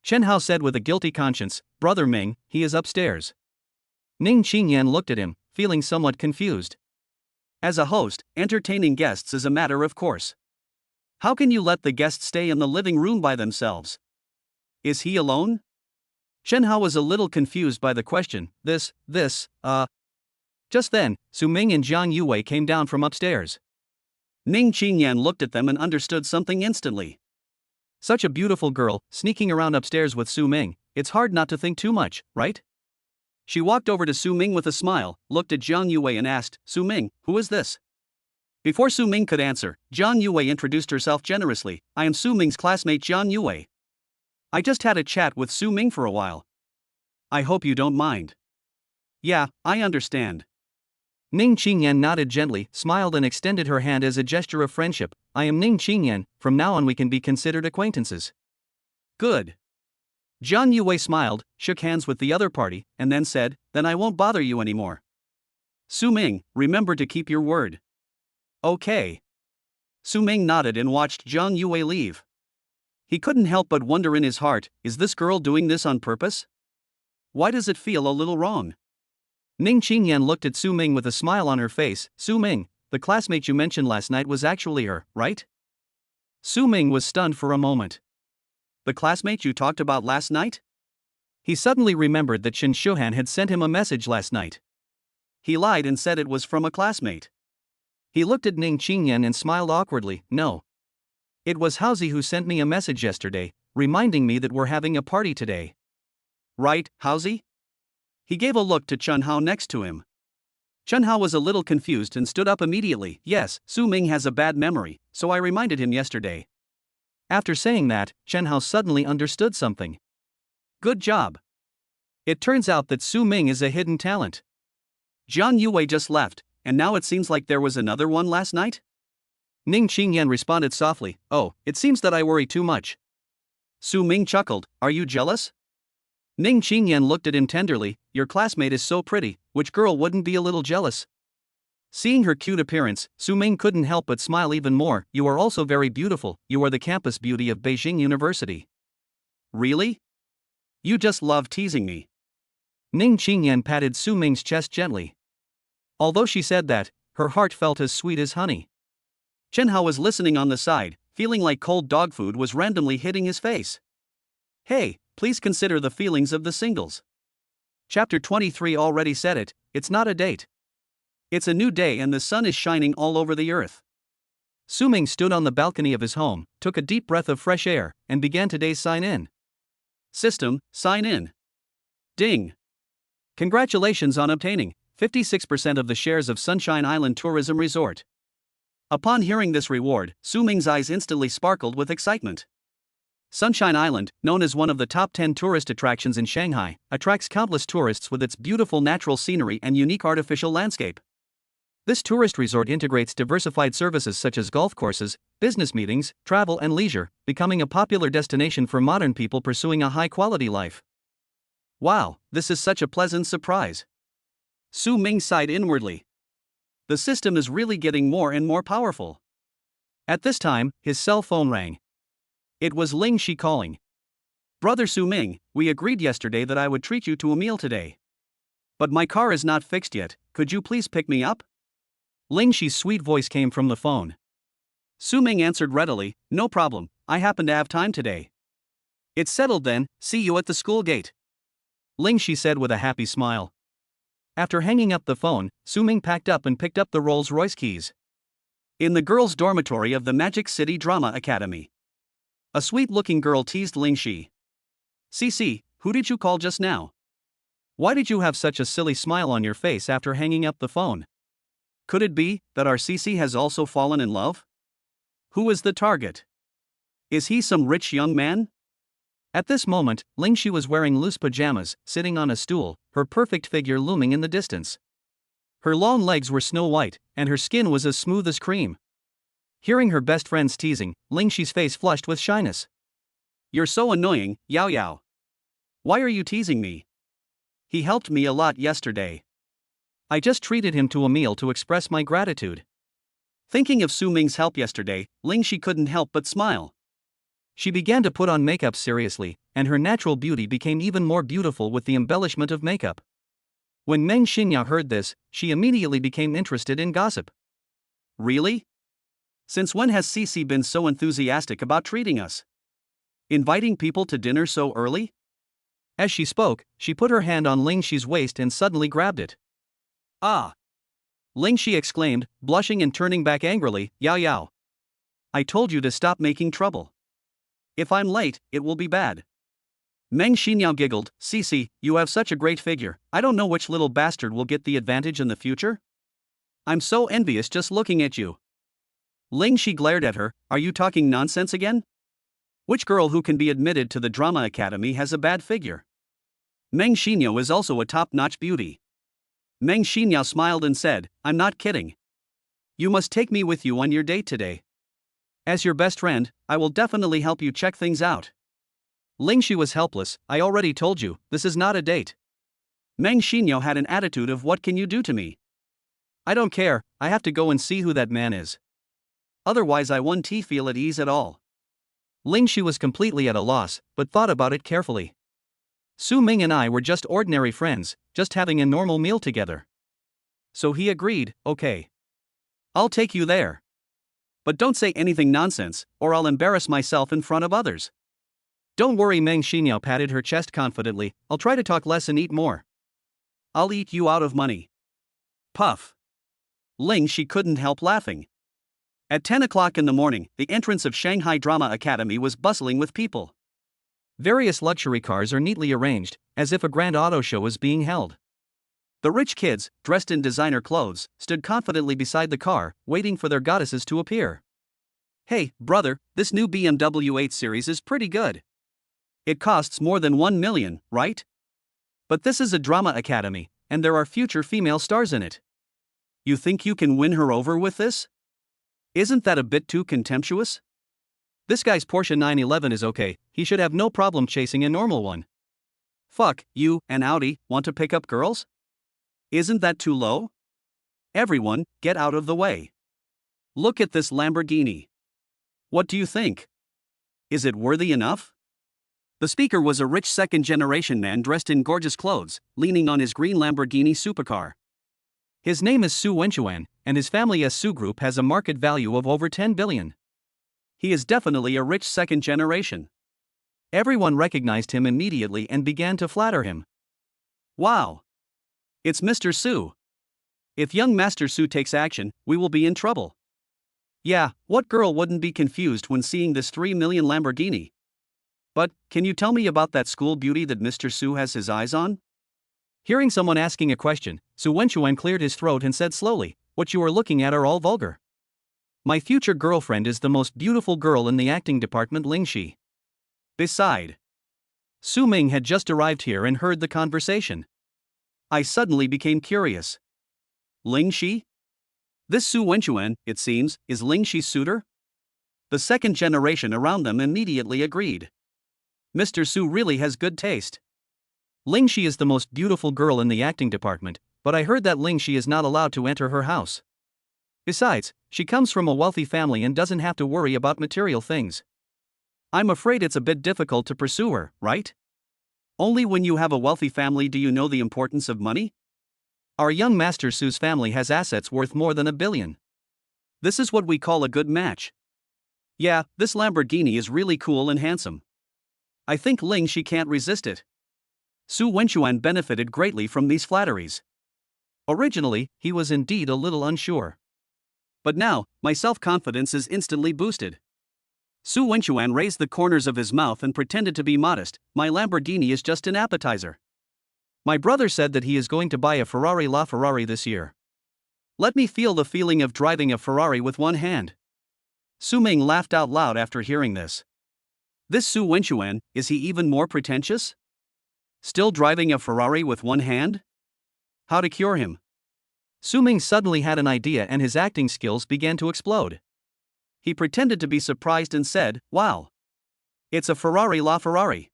Chen Hao said with a guilty conscience, "Brother Ming, he is upstairs." Ning Qingyan looked at him, feeling somewhat confused. As a host, entertaining guests is a matter of course. How can you let the guests stay in the living room by themselves? Is he alone? Chen Hao was a little confused by the question. Just then, Su Ming and Jiang Yue came down from upstairs. Ning Qingyan looked at them and understood something instantly. Such a beautiful girl, sneaking around upstairs with Su Ming, it's hard not to think too much, right? She walked over to Su Ming with a smile, looked at Jiang Yue and asked, "Su Ming, who is this?" Before Su Ming could answer, Jiang Yue introduced herself generously. "I am Su Ming's classmate Jiang Yue. I just had a chat with Su Ming for a while. I hope you don't mind." "Yeah, I understand." Ning Qingyan nodded gently, smiled and extended her hand as a gesture of friendship. "I am Ning Qingyan, from now on we can be considered acquaintances." "Good." Jiang Yue smiled, shook hands with the other party, and then said, "Then I won't bother you anymore. Su Ming, remember to keep your word." "Okay." Su Ming nodded and watched Jiang Yue leave. He couldn't help but wonder in his heart, is this girl doing this on purpose? Why does it feel a little wrong? Ning Qingyan looked at Su Ming with a smile on her face. "Su Ming, the classmate you mentioned last night was actually her, right?" Su Ming was stunned for a moment. "The classmate you talked about last night?" He suddenly remembered that Shen Shuhan had sent him a message last night. He lied and said it was from a classmate. He looked at Ning Qingyan and smiled awkwardly. No. It was Haozi who sent me a message yesterday, reminding me that we're having a party today. Right, Haozi? He gave a look to Chen Hao next to him. Chen Hao was a little confused and stood up immediately. Yes, Su Ming has a bad memory, so I reminded him yesterday. After saying that, Chen Hao suddenly understood something. Good job. It turns out that Su Ming is a hidden talent. Jiang Yue just left, and now it seems like there was another one last night? Ning Qingyan responded softly. Oh, it seems that I worry too much. Su Ming chuckled. Are you jealous? Ning Qingyan looked at him tenderly. Your classmate is so pretty, which girl wouldn't be a little jealous? Seeing her cute appearance, Su Ming couldn't help but smile even more. You are also very beautiful. You are the campus beauty of Beijing University. Really? You just love teasing me. Ning Qingyan patted Su Ming's chest gently. Although she said that, her heart felt as sweet as honey. Chen Hao was listening on the side, feeling like cold dog food was randomly hitting his face. Hey, please consider the feelings of the singles. Chapter 23 already said it, it's not a date. It's a new day and the sun is shining all over the earth. Su Ming stood on the balcony of his home, took a deep breath of fresh air, and began today's sign-in. System, sign in. Ding. Congratulations on obtaining 56% of the shares of Sunshine Island Tourism Resort. Upon hearing this reward, Su Ming's eyes instantly sparkled with excitement. Sunshine Island, known as one of the top 10 tourist attractions in Shanghai, attracts countless tourists with its beautiful natural scenery and unique artificial landscape. This tourist resort integrates diversified services such as golf courses, business meetings, travel and leisure, becoming a popular destination for modern people pursuing a high-quality life. Wow, this is such a pleasant surprise. Su Ming sighed inwardly. The system is really getting more and more powerful. At this time, his cell phone rang. It was Ling Shi calling. Brother Su Ming, we agreed yesterday that I would treat you to a meal today. But my car is not fixed yet, could you please pick me up? Ling Shi's sweet voice came from the phone. Su Ming answered readily, no problem, I happen to have time today. It's settled then, see you at the school gate. Ling Shi said with a happy smile. After hanging up the phone, Su Ming packed up and picked up the Rolls-Royce keys. In the girls' dormitory of the Magic City Drama Academy, a sweet-looking girl teased Ling Shi. Cici, who did you call just now? Why did you have such a silly smile on your face after hanging up the phone? Could it be that our Cici has also fallen in love? Who is the target? Is he some rich young man? At this moment, Ling Shi was wearing loose pajamas, sitting on a stool, her perfect figure looming in the distance. Her long legs were snow white, and her skin was as smooth as cream. Hearing her best friend's teasing, Ling Shi's face flushed with shyness. You're so annoying, Yao Yao. Why are you teasing me? He helped me a lot yesterday. I just treated him to a meal to express my gratitude. Thinking of Su Ming's help yesterday, Ling Shi couldn't help but smile. She began to put on makeup seriously, and her natural beauty became even more beautiful with the embellishment of makeup. When Meng Xinya heard this, she immediately became interested in gossip. Really? Since when has Cici been so enthusiastic about treating us? Inviting people to dinner so early? As she spoke, she put her hand on Ling Shi's waist and suddenly grabbed it. Ah! Ling Shi exclaimed, blushing and turning back angrily, Yao Yao. I told you to stop making trouble. If I'm late, it will be bad. Meng Xinyao giggled, Cici, you have such a great figure, I don't know which little bastard will get the advantage in the future. I'm so envious just looking at you. Ling Shi glared at her, are you talking nonsense again? Which girl who can be admitted to the drama academy has a bad figure? Meng Xinyao is also a top-notch beauty. Meng Xinyao smiled and said, I'm not kidding. You must take me with you on your date today. As your best friend, I will definitely help you check things out. Ling Shi was helpless, I already told you, this is not a date. Meng Xinyao had an attitude of what can you do to me? I don't care, I have to go and see who that man is. Otherwise I won't feel at ease at all. Ling Shi was completely at a loss, but thought about it carefully. Su Ming and I were just ordinary friends, just having a normal meal together. So he agreed, okay. I'll take you there. But don't say anything nonsense, or I'll embarrass myself in front of others. Don't worry, Meng Xinyao patted her chest confidently, I'll try to talk less and eat more. I'll eat you out of money. Puff. Ling Shi couldn't help laughing. At 10 o'clock in the morning, the entrance of Shanghai Drama Academy was bustling with people. Various luxury cars are neatly arranged, as if a grand auto show is being held. The rich kids, dressed in designer clothes, stood confidently beside the car, waiting for their goddesses to appear. Hey, brother, this new BMW 8 Series is pretty good. It costs more than 1 million, right? But this is a drama academy, and there are future female stars in it. You think you can win her over with this? Isn't that a bit too contemptuous? This guy's Porsche 911 is okay, he should have no problem chasing a normal one. Fuck, you, and Audi, want to pick up girls? Isn't that too low? Everyone, get out of the way. Look at this Lamborghini. What do you think? Is it worthy enough? The speaker was a rich second-generation man dressed in gorgeous clothes, leaning on his green Lamborghini supercar. His name is Su Wenchuan, and his family Su Group has a market value of over 10 billion. He is definitely a rich second generation. Everyone recognized him immediately and began to flatter him. Wow! It's Mr. Su. If young Master Su takes action, we will be in trouble. Yeah, what girl wouldn't be confused when seeing this 3 million Lamborghini? But, can you tell me about that school beauty that Mr. Su has his eyes on? Hearing someone asking a question, Su Wenchuan cleared his throat and said slowly, "What you are looking at are all vulgar. My future girlfriend is the most beautiful girl in the acting department, Ling Shi." Beside, Su Ming had just arrived here and heard the conversation. I suddenly became curious. Ling Shi? This Su Wenchuan, it seems, is Ling Shi's suitor? The second generation around them immediately agreed. Mr. Su really has good taste. Ling Shi is the most beautiful girl in the acting department, but I heard that Ling Shi is not allowed to enter her house. Besides, she comes from a wealthy family and doesn't have to worry about material things. I'm afraid it's a bit difficult to pursue her, right? Only when you have a wealthy family do you know the importance of money? Our young Master Su's family has assets worth more than 1 billion. This is what we call a good match. Yeah, this Lamborghini is really cool and handsome. I think Ling Shi can't resist it. Su Wenchuan benefited greatly from these flatteries. Originally, he was indeed a little unsure. But now, my self-confidence is instantly boosted. Su Wenchuan raised the corners of his mouth and pretended to be modest. My Lamborghini is just an appetizer. My brother said that he is going to buy a Ferrari LaFerrari this year. Let me feel the feeling of driving a Ferrari with one hand. Su Ming laughed out loud after hearing this. This Su Wenchuan, is he even more pretentious? Still driving a Ferrari with one hand? How to cure him? Su Ming suddenly had an idea and his acting skills began to explode. He pretended to be surprised and said, "Wow. It's a Ferrari LaFerrari.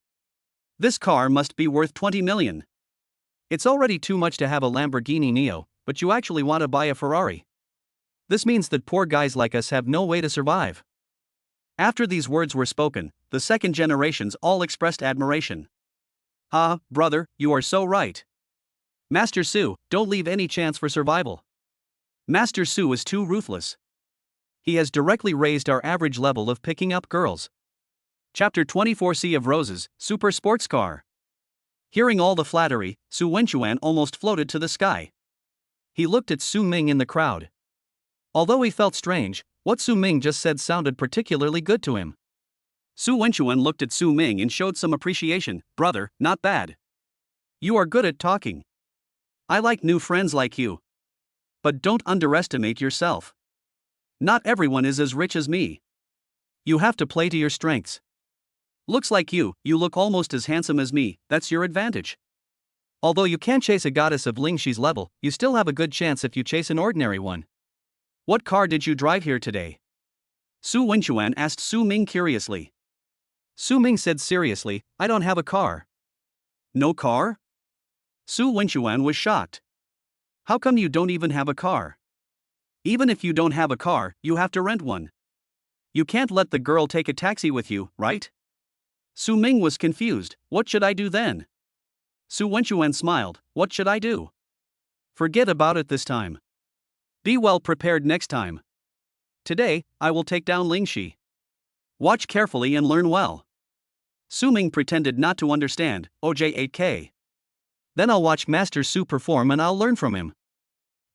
This car must be worth 20 million. It's already too much to have a Lamborghini Neo, but you actually want to buy a Ferrari. This means that poor guys like us have no way to survive." After these words were spoken, the second generations all expressed admiration. Ah, brother, you are so right. Master Su, don't leave any chance for survival. Master Su is too ruthless. He has directly raised our average level of picking up girls. Chapter 24 Sea of Roses, Super Sports Car. Hearing all the flattery, Su Wenchuan almost floated to the sky. He looked at Su Ming in the crowd. Although he felt strange, what Su Ming just said sounded particularly good to him. Su Wenchuan looked at Su Ming and showed some appreciation. Brother, not bad. You are good at talking. I like new friends like you. But don't underestimate yourself. Not everyone is as rich as me. You have to play to your strengths. Looks like you look almost as handsome as me, that's your advantage. Although you can't chase a goddess of Ling Shi's level, you still have a good chance if you chase an ordinary one. What car did you drive here today? Su Wenchuan asked Su Ming curiously. Su Ming said seriously, I don't have a car. No car? Su Wenchuan was shocked. How come you don't even have a car? Even if you don't have a car, you have to rent one. You can't let the girl take a taxi with you, right? Su Ming was confused. What should I do then? Su Wenchuan smiled. What should I do? Forget about it this time. Be well prepared next time. Today, I will take down Ling Shi. Watch carefully and learn well. Su Ming pretended not to understand. OJ 8K. Then I'll watch Master Su perform and I'll learn from him.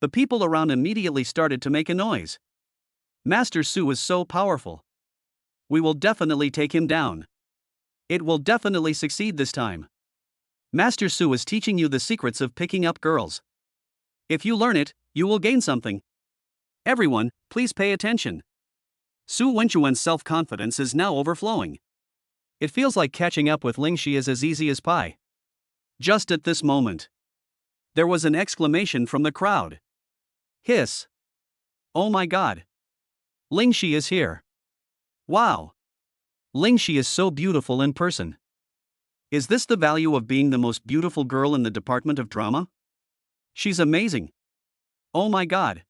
The people around immediately started to make a noise. Master Su is so powerful. We will definitely take him down. It will definitely succeed this time. Master Su is teaching you the secrets of picking up girls. If you learn it, you will gain something. Everyone, please pay attention. Su Wenchuan's self-confidence is now overflowing. It feels like catching up with Ling Shi is as easy as pie. Just at this moment, there was an exclamation from the crowd. Hiss. Oh my god. Ling Shi is here. Wow. Ling Shi is so beautiful in person. Is this the value of being the most beautiful girl in the department of drama? She's amazing. Oh my god.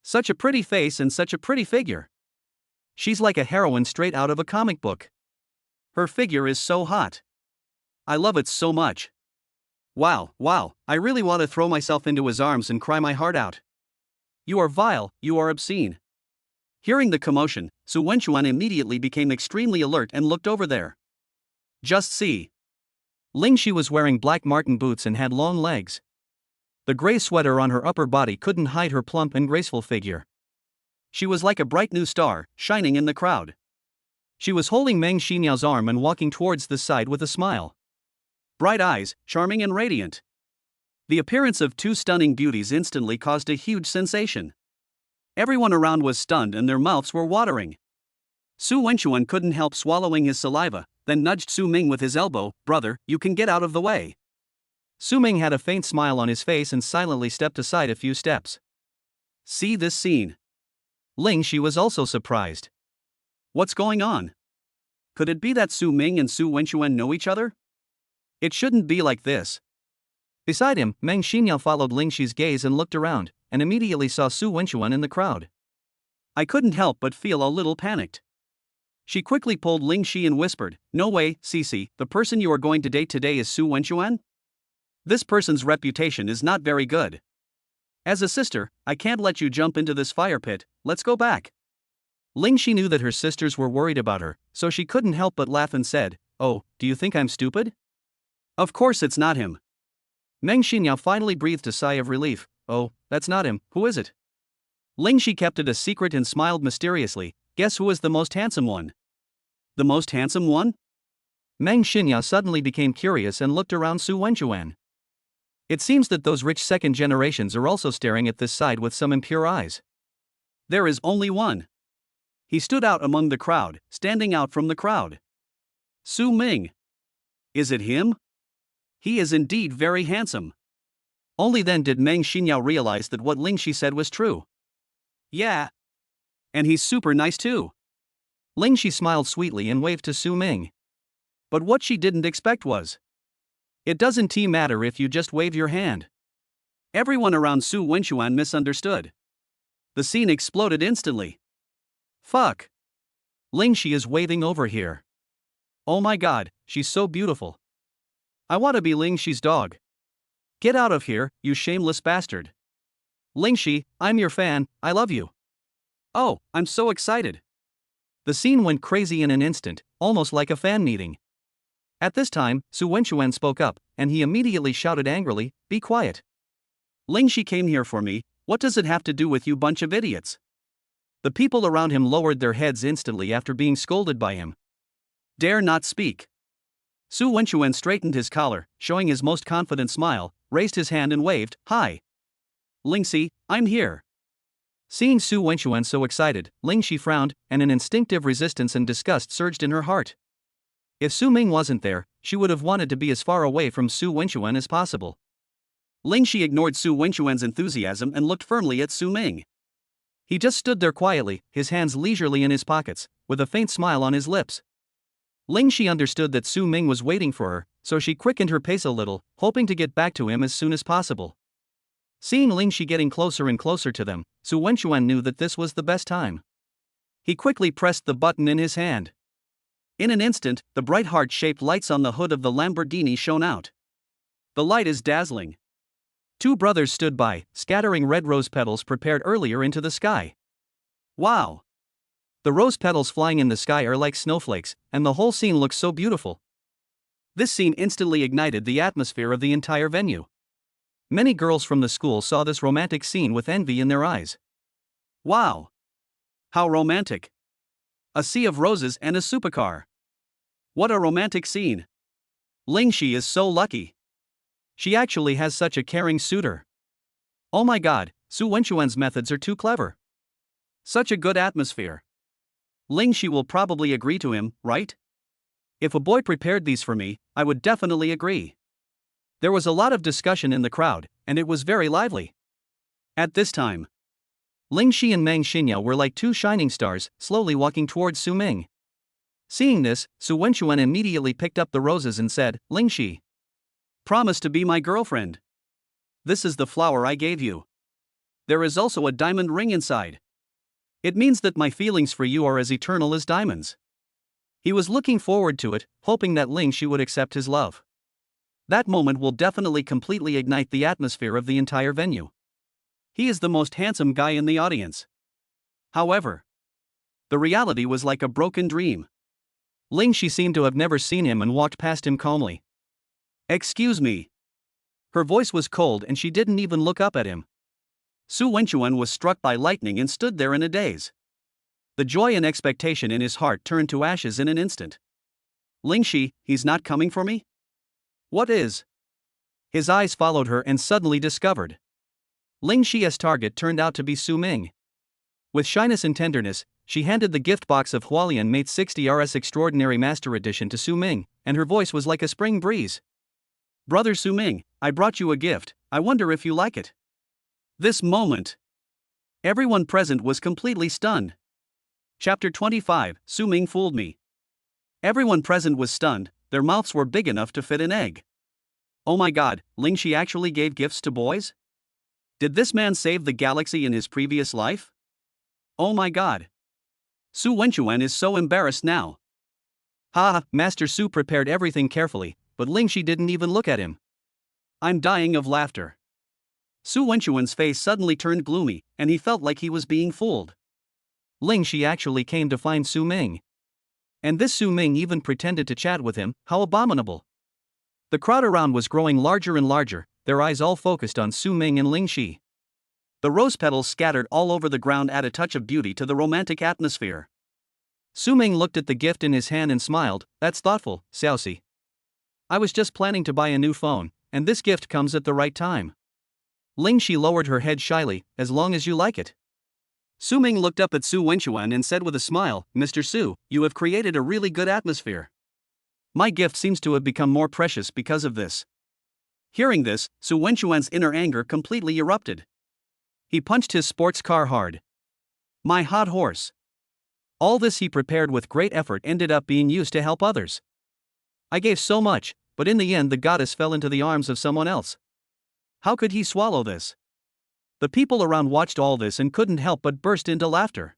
Such a pretty face and such a pretty figure. She's like a heroine straight out of a comic book. Her figure is so hot. I love it so much. Wow, I really want to throw myself into his arms and cry my heart out. You are vile, you are obscene. Hearing the commotion, Su Wenchuan immediately became extremely alert and looked over there. Just see. Ling Shi was wearing black marten boots and had long legs. The gray sweater on her upper body couldn't hide her plump and graceful figure. She was like a bright new star, shining in the crowd. She was holding Meng Xiniao's arm and walking towards the side with a smile. Bright eyes, charming and radiant. The appearance of two stunning beauties instantly caused a huge sensation. Everyone around was stunned and their mouths were watering. Su Wenchuan couldn't help swallowing his saliva, then nudged Su Ming with his elbow. Brother, you can get out of the way. Su Ming had a faint smile on his face and silently stepped aside a few steps. See this scene. Ling Shi was also surprised. What's going on? Could it be that Su Ming and Su Wenchuan know each other? It shouldn't be like this. Beside him, Meng Xiniao followed Ling Shi's gaze and looked around, and immediately saw Su Wenchuan in the crowd. I couldn't help but feel a little panicked. She quickly pulled Ling Shi and whispered, No way, Cici, the person you are going to date today is Su Wenchuan? This person's reputation is not very good. As a sister, I can't let you jump into this fire pit, let's go back. Ling Shi knew that her sisters were worried about her, so she couldn't help but laugh and said, Oh, do you think I'm stupid? Of course it's not him. Meng Xiniao finally breathed a sigh of relief. Oh, that's not him, who is it? Ling Shi kept it a secret and smiled mysteriously. Guess who is the most handsome one? The most handsome one? Meng Xiniao suddenly became curious and looked around Su Wenchuan. It seems that those rich second generations are also staring at this side with some impure eyes. There is only one. He stood out among the crowd, standing out from the crowd. Su Ming. Is it him? He is indeed very handsome. Only then did Meng Xiniao realize that what Ling Shi said was true. Yeah. And he's super nice too. Ling Shi smiled sweetly and waved to Su Ming. But what she didn't expect was, it doesn't matter if you just wave your hand. Everyone around Su Wenchuan misunderstood. The scene exploded instantly. Fuck. Ling Shi is waving over here. Oh my god, she's so beautiful. I want to be Ling Shi's dog. Get out of here, you shameless bastard. Ling Shi, I'm your fan, I love you. Oh, I'm so excited. The scene went crazy in an instant, almost like a fan meeting. At this time, Su Wenchuan spoke up, and he immediately shouted angrily, Be quiet. Ling Shi came here for me, what does it have to do with you bunch of idiots? The people around him lowered their heads instantly after being scolded by him. Dare not speak. Su Wenchuan straightened his collar, showing his most confident smile, raised his hand and waved, Hi. Ling Shi, I'm here. Seeing Su Wenchuan so excited, Ling Shi frowned, and an instinctive resistance and disgust surged in her heart. If Su Ming wasn't there, she would have wanted to be as far away from Su Wenchuan as possible. Ling Shi ignored Su Wenchuan's enthusiasm and looked firmly at Su Ming. He just stood there quietly, his hands leisurely in his pockets, with a faint smile on his lips. Ling Shi understood that Su Ming was waiting for her, so she quickened her pace a little, hoping to get back to him as soon as possible. Seeing Ling Shi getting closer and closer to them, Su Wenchuan knew that this was the best time. He quickly pressed the button in his hand. In an instant, the bright heart-shaped lights on the hood of the Lamborghini shone out. The light is dazzling. Two brothers stood by, scattering red rose petals prepared earlier into the sky. Wow! The rose petals flying in the sky are like snowflakes, and the whole scene looks so beautiful. This scene instantly ignited the atmosphere of the entire venue. Many girls from the school saw this romantic scene with envy in their eyes. Wow! How romantic! A sea of roses and a supercar. What a romantic scene! Ling Shi is so lucky. She actually has such a caring suitor. Oh my god, Su Wenchuan's methods are too clever. Such a good atmosphere. Ling Shi will probably agree to him, right? If a boy prepared these for me, I would definitely agree. There was a lot of discussion in the crowd, and it was very lively. At this time, Ling Shi and Meng Xinyao were like two shining stars, slowly walking towards Su Ming. Seeing this, Su Wenchuan immediately picked up the roses and said, Ling Shi, promise to be my girlfriend. This is the flower I gave you. There is also a diamond ring inside. It means that my feelings for you are as eternal as diamonds. He was looking forward to it, hoping that Ling Shi would accept his love. That moment will definitely completely ignite the atmosphere of the entire venue. He is the most handsome guy in the audience. However, the reality was like a broken dream. Ling Shi seemed to have never seen him and walked past him calmly. Excuse me. Her voice was cold and she didn't even look up at him. Su Wenchuan was struck by lightning and stood there in a daze. The joy and expectation in his heart turned to ashes in an instant. Ling Shi, he's not coming for me? What is? His eyes followed her and suddenly discovered. Ling Shi's target turned out to be Su Ming. With shyness and tenderness, she handed the gift box of Hualian Mate 60 RS Extraordinary Master Edition to Su Ming, and her voice was like a spring breeze. Brother Su Ming, I brought you a gift, I wonder if you like it. This moment, everyone present was completely stunned. Chapter 25, Su Ming fooled me. Everyone present was stunned, their mouths were big enough to fit an egg. Oh my god, Ling Shi actually gave gifts to boys? Did this man save the galaxy in his previous life? Oh my god. Su Wenchuan is so embarrassed now. Master Su prepared everything carefully, but Ling Shi didn't even look at him. I'm dying of laughter. Su Wenchuan's face suddenly turned gloomy, and he felt like he was being fooled. Ling Shi actually came to find Su Ming. And this Su Ming even pretended to chat with him, how abominable. The crowd around was growing larger and larger, their eyes all focused on Su Ming and Ling Shi. The rose petals scattered all over the ground add a touch of beauty to the romantic atmosphere. Su Ming looked at the gift in his hand and smiled, that's thoughtful, Xiaoxi. I was just planning to buy a new phone, and this gift comes at the right time. Ling Shi lowered her head shyly, as long as you like it. Su Ming looked up at Su Wenchuan and said with a smile, Mr. Su, you have created a really good atmosphere. My gift seems to have become more precious because of this. Hearing this, Su Wenchuan's inner anger completely erupted. He punched his sports car hard. My hot horse. All this he prepared with great effort ended up being used to help others. I gave so much, but in the end the goddess fell into the arms of someone else. How could he swallow this? The people around watched all this and couldn't help but burst into laughter.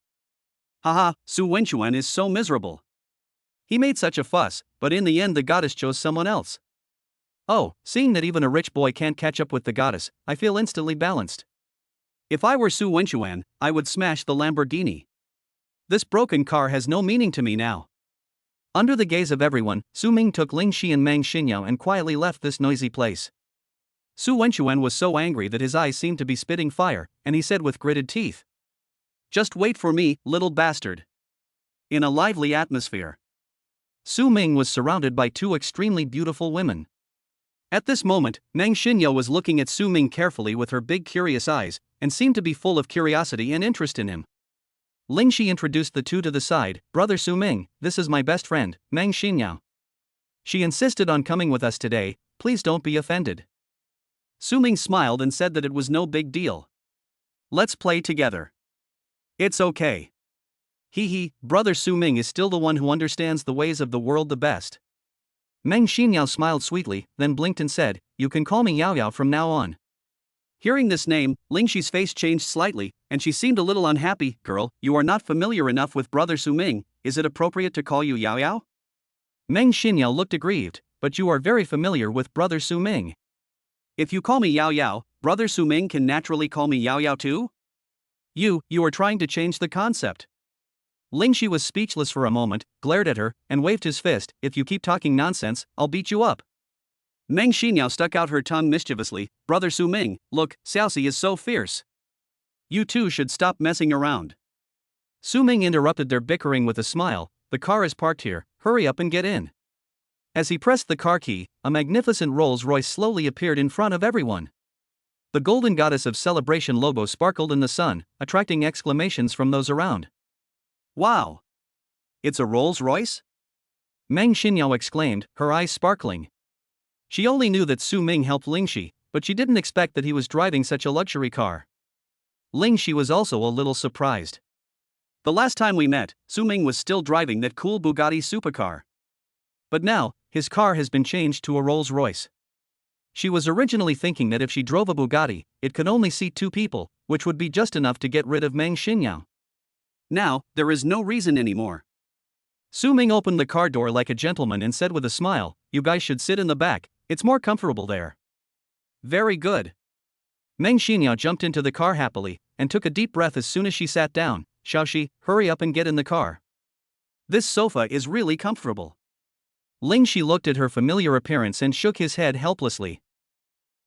Su Wenchuan is so miserable. He made such a fuss, but in the end the goddess chose someone else. Oh, seeing that even a rich boy can't catch up with the goddess, I feel instantly balanced. If I were Su Wenchuan, I would smash the Lamborghini. This broken car has no meaning to me now. Under the gaze of everyone, Su Ming took Ling Shi and Meng Xinyao and quietly left this noisy place. Su Wenchuan was so angry that his eyes seemed to be spitting fire, and he said with gritted teeth, just wait for me, little bastard. In a lively atmosphere, Su Ming was surrounded by two extremely beautiful women. At this moment, Meng Xinyao was looking at Su Ming carefully with her big curious eyes, and seemed to be full of curiosity and interest in him. Ling Shi introduced the two to the side, Brother Su Ming, this is my best friend, Meng Xinyao. She insisted on coming with us today, please don't be offended. Su Ming smiled and said that it was no big deal. Let's play together. It's okay. Brother Su Ming is still the one who understands the ways of the world the best. Meng Xinyao smiled sweetly, then blinked and said, you can call me Yao Yao from now on. Hearing this name, Ling Shi's face changed slightly, and she seemed a little unhappy. Girl, you are not familiar enough with Brother Su Ming, is it appropriate to call you Yao Yao? Meng Xinyao looked aggrieved, but you are very familiar with Brother Su Ming. If you call me Yao Yao, Brother Su Ming can naturally call me Yao Yao too? You are trying to change the concept. Ling Shi was speechless for a moment, glared at her, and waved his fist, if you keep talking nonsense, I'll beat you up. Meng Xinyao stuck out her tongue mischievously. Brother Su Ming, look, Xiaoxi is so fierce. You two should stop messing around. Su Ming interrupted their bickering with a smile. The car is parked here, hurry up and get in. As he pressed the car key, a magnificent Rolls-Royce slowly appeared in front of everyone. The golden goddess of celebration logo sparkled in the sun, attracting exclamations from those around. Wow! It's a Rolls-Royce? Meng Xinyao exclaimed, her eyes sparkling. She only knew that Su Ming helped Lingxi, but she didn't expect that he was driving such a luxury car. Lingxi was also a little surprised. The last time we met, Su Ming was still driving that cool Bugatti supercar. But now, his car has been changed to a Rolls-Royce. She was originally thinking that if she drove a Bugatti, it could only seat 2 people, which would be just enough to get rid of Meng Xinyao. Now, there is no reason anymore. Su Ming opened the car door like a gentleman and said with a smile, you guys should sit in the back, it's more comfortable there. Very good. Meng Xinyao jumped into the car happily, and took a deep breath as soon as she sat down. Xiaoxi, hurry up and get in the car. This sofa is really comfortable. Lingxi looked at her familiar appearance and shook his head helplessly.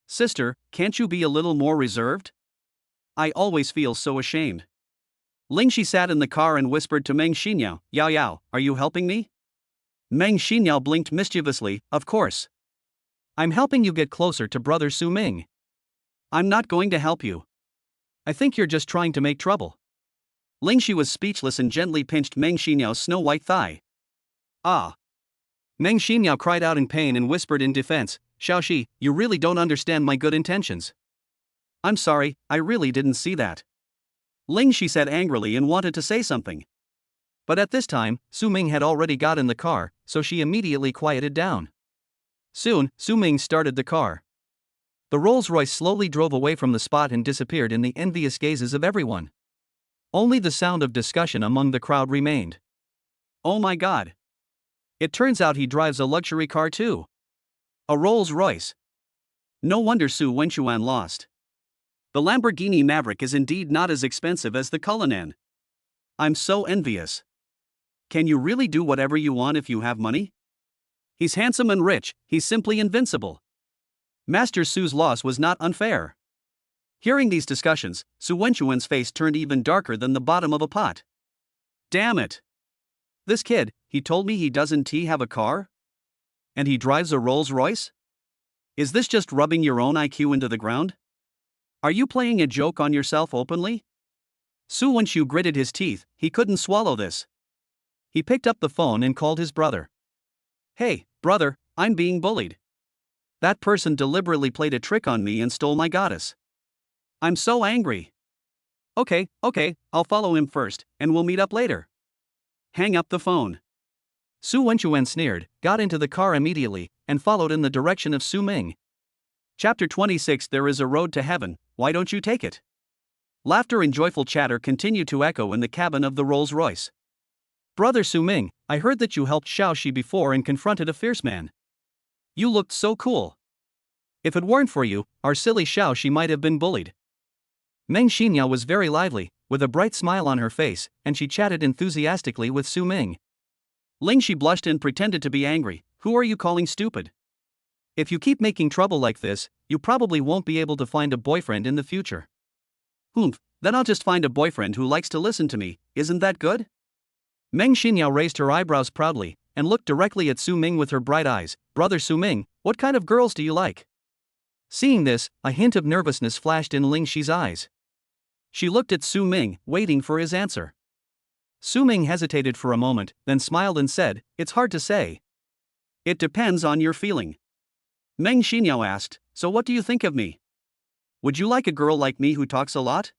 Sister, can't you be a little more reserved? I always feel so ashamed. Lingxi sat in the car and whispered to Meng Xinyao, Yao Yao, are you helping me? Meng Xinyao blinked mischievously, of course. I'm helping you get closer to brother Su Ming. I'm not going to help you. I think you're just trying to make trouble. Lingxi was speechless and gently pinched Meng Xinyao's snow-white thigh. Ah! Meng Xinyao cried out in pain and whispered in defense, Xiaoxi, you really don't understand my good intentions. I'm sorry, I really didn't see that. Lingxi said angrily and wanted to say something. But at this time, Su Ming had already got in the car, so she immediately quieted down. Soon, Su Ming started the car. The Rolls-Royce slowly drove away from the spot and disappeared in the envious gazes of everyone. Only the sound of discussion among the crowd remained. Oh my god! It turns out he drives a luxury car too. A Rolls-Royce. No wonder Su Wenchuan lost. The Lamborghini Maverick is indeed not as expensive as the Cullinan. I'm so envious. Can you really do whatever you want if you have money? He's handsome and rich, he's simply invincible. Master Su's loss was not unfair. Hearing these discussions, Su Wenchuan's face turned even darker than the bottom of a pot. Damn it! This kid, he told me he doesn't have a car? And he drives a Rolls-Royce? Is this just rubbing your own IQ into the ground? Are you playing a joke on yourself openly? Su Wenxu gritted his teeth, he couldn't swallow this. He picked up the phone and called his brother. Hey, brother, I'm being bullied. That person deliberately played a trick on me and stole my goddess. I'm so angry. Okay, I'll follow him first, and we'll meet up later. Hang up the phone. Su Wenchuan sneered, got into the car immediately, and followed in the direction of Su Ming. Chapter 26 There is a road to heaven, why don't you take it? Laughter and joyful chatter continued to echo in the cabin of the Rolls-Royce. Brother Su Ming, I heard that you helped Xiaoxi before and confronted a fierce man. You looked so cool. If it weren't for you, our silly Xiaoxi might have been bullied. Meng Xinyao was very lively, with a bright smile on her face, and she chatted enthusiastically with Su Ming. Lingxi blushed and pretended to be angry. Who are you calling stupid? If you keep making trouble like this, you probably won't be able to find a boyfriend in the future. Then I'll just find a boyfriend who likes to listen to me, isn't that good? Meng Xinyao raised her eyebrows proudly, and looked directly at Su Ming with her bright eyes. Brother Su Ming, what kind of girls do you like? Seeing this, a hint of nervousness flashed in Lingxi's eyes. She looked at Su Ming, waiting for his answer. Su Ming hesitated for a moment, then smiled and said, It's hard to say. It depends on your feeling. Meng Xinyao asked, So what do you think of me? Would you like a girl like me who talks a lot?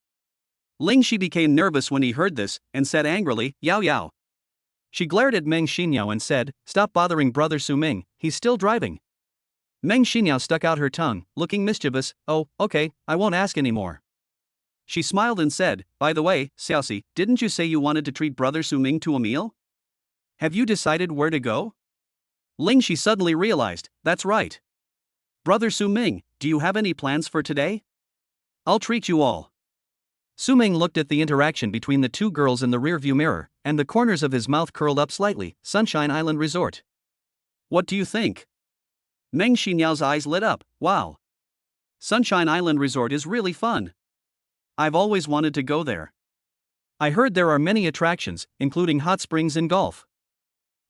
Lingxi became nervous when he heard this, and said angrily, Yao Yao. She glared at Meng Xinyao and said, Stop bothering brother Su Ming, he's still driving. Meng Xinyao stuck out her tongue, looking mischievous. Oh, okay, I won't ask anymore. She smiled and said, By the way, Xiaoxi, didn't you say you wanted to treat brother Su Ming to a meal? Have you decided where to go? Lingxi suddenly realized, that's right. Brother Su Ming, do you have any plans for today? I'll treat you all. Su Ming looked at the interaction between the two girls in the rearview mirror, and the corners of his mouth curled up slightly. Sunshine Island Resort. What do you think? Meng Xinyao's eyes lit up. Wow. Sunshine Island Resort is really fun. I've always wanted to go there. I heard there are many attractions, including hot springs and golf.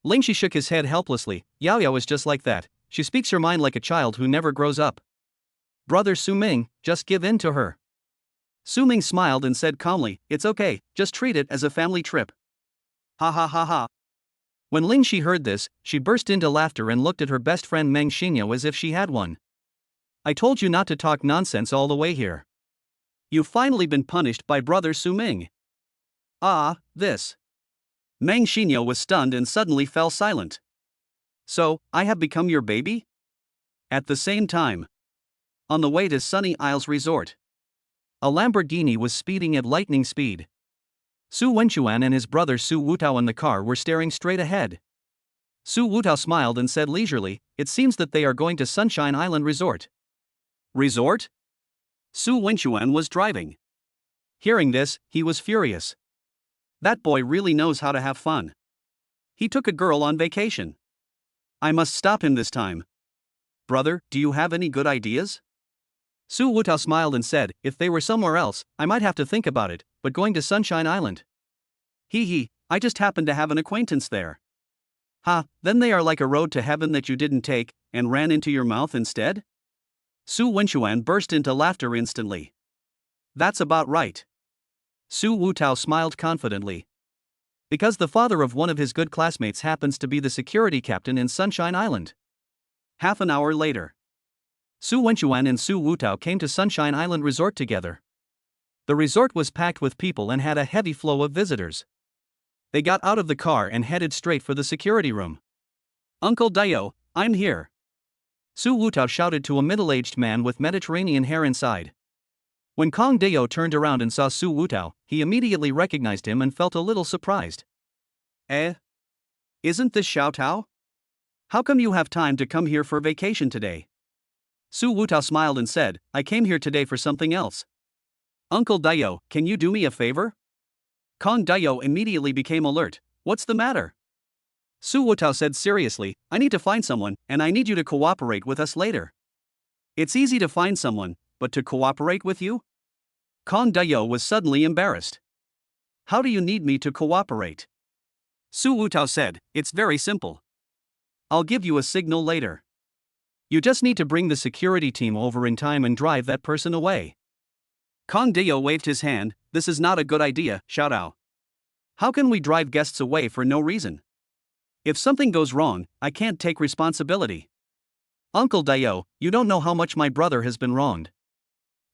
Lingxi shook his head helplessly. Yao Yao is just like that. She speaks her mind like a child who never grows up. Brother Su Ming, just give in to her. Su Ming smiled and said calmly, it's okay, just treat it as a family trip. Ha ha ha ha. When Lingxi heard this, she burst into laughter and looked at her best friend Meng Xinyao as if she had one. I told you not to talk nonsense all the way here. You've finally been punished by brother Su Ming. Ah, this. Meng Xinyao was stunned and suddenly fell silent. So, I have become your baby? At the same time. On the way to Sunny Isles Resort. A Lamborghini was speeding at lightning speed. Su Wenchuan and his brother Su Wutao in the car were staring straight ahead. Su Wutao smiled and said leisurely, it seems that they are going to Sunshine Island Resort. Resort? Su Wenchuan was driving. Hearing this, he was furious. That boy really knows how to have fun. He took a girl on vacation. I must stop him this time. Brother, do you have any good ideas? Su Wutao smiled and said, if they were somewhere else, I might have to think about it, but going to Sunshine Island. Hee, I just happened to have an acquaintance there. Ha, then they are like a road to heaven that you didn't take, and ran into your mouth instead? Su Wenchuan burst into laughter instantly. That's about right. Su Wutao smiled confidently. Because the father of one of his good classmates happens to be the security captain in Sunshine Island. Half an hour later. Su Wenchuan and Su Wutao came to Sunshine Island Resort together. The resort was packed with people and had a heavy flow of visitors. They got out of the car and headed straight for the security room. Uncle Dio, I'm here. Su Wutao shouted to a middle-aged man with Mediterranean hair inside. When Kong Deo turned around and saw Su Wutao, he immediately recognized him and felt a little surprised. Isn't this Xiao Tao? How come you have time to come here for vacation today? Su Wutao smiled and said, I came here today for something else. Uncle Dio, can you do me a favor? Kong Dio immediately became alert. What's the matter? Su Wutao said seriously, I need to find someone, and I need you to cooperate with us later. It's easy to find someone, but to cooperate with you? Kong Dio was suddenly embarrassed. How do you need me to cooperate? Su Wutao said, it's very simple. I'll give you a signal later. You just need to bring the security team over in time and drive that person away. Kong Dio waved his hand, this is not a good idea, Xiaodao. How can we drive guests away for no reason? If something goes wrong, I can't take responsibility. Uncle Dio, you don't know how much my brother has been wronged.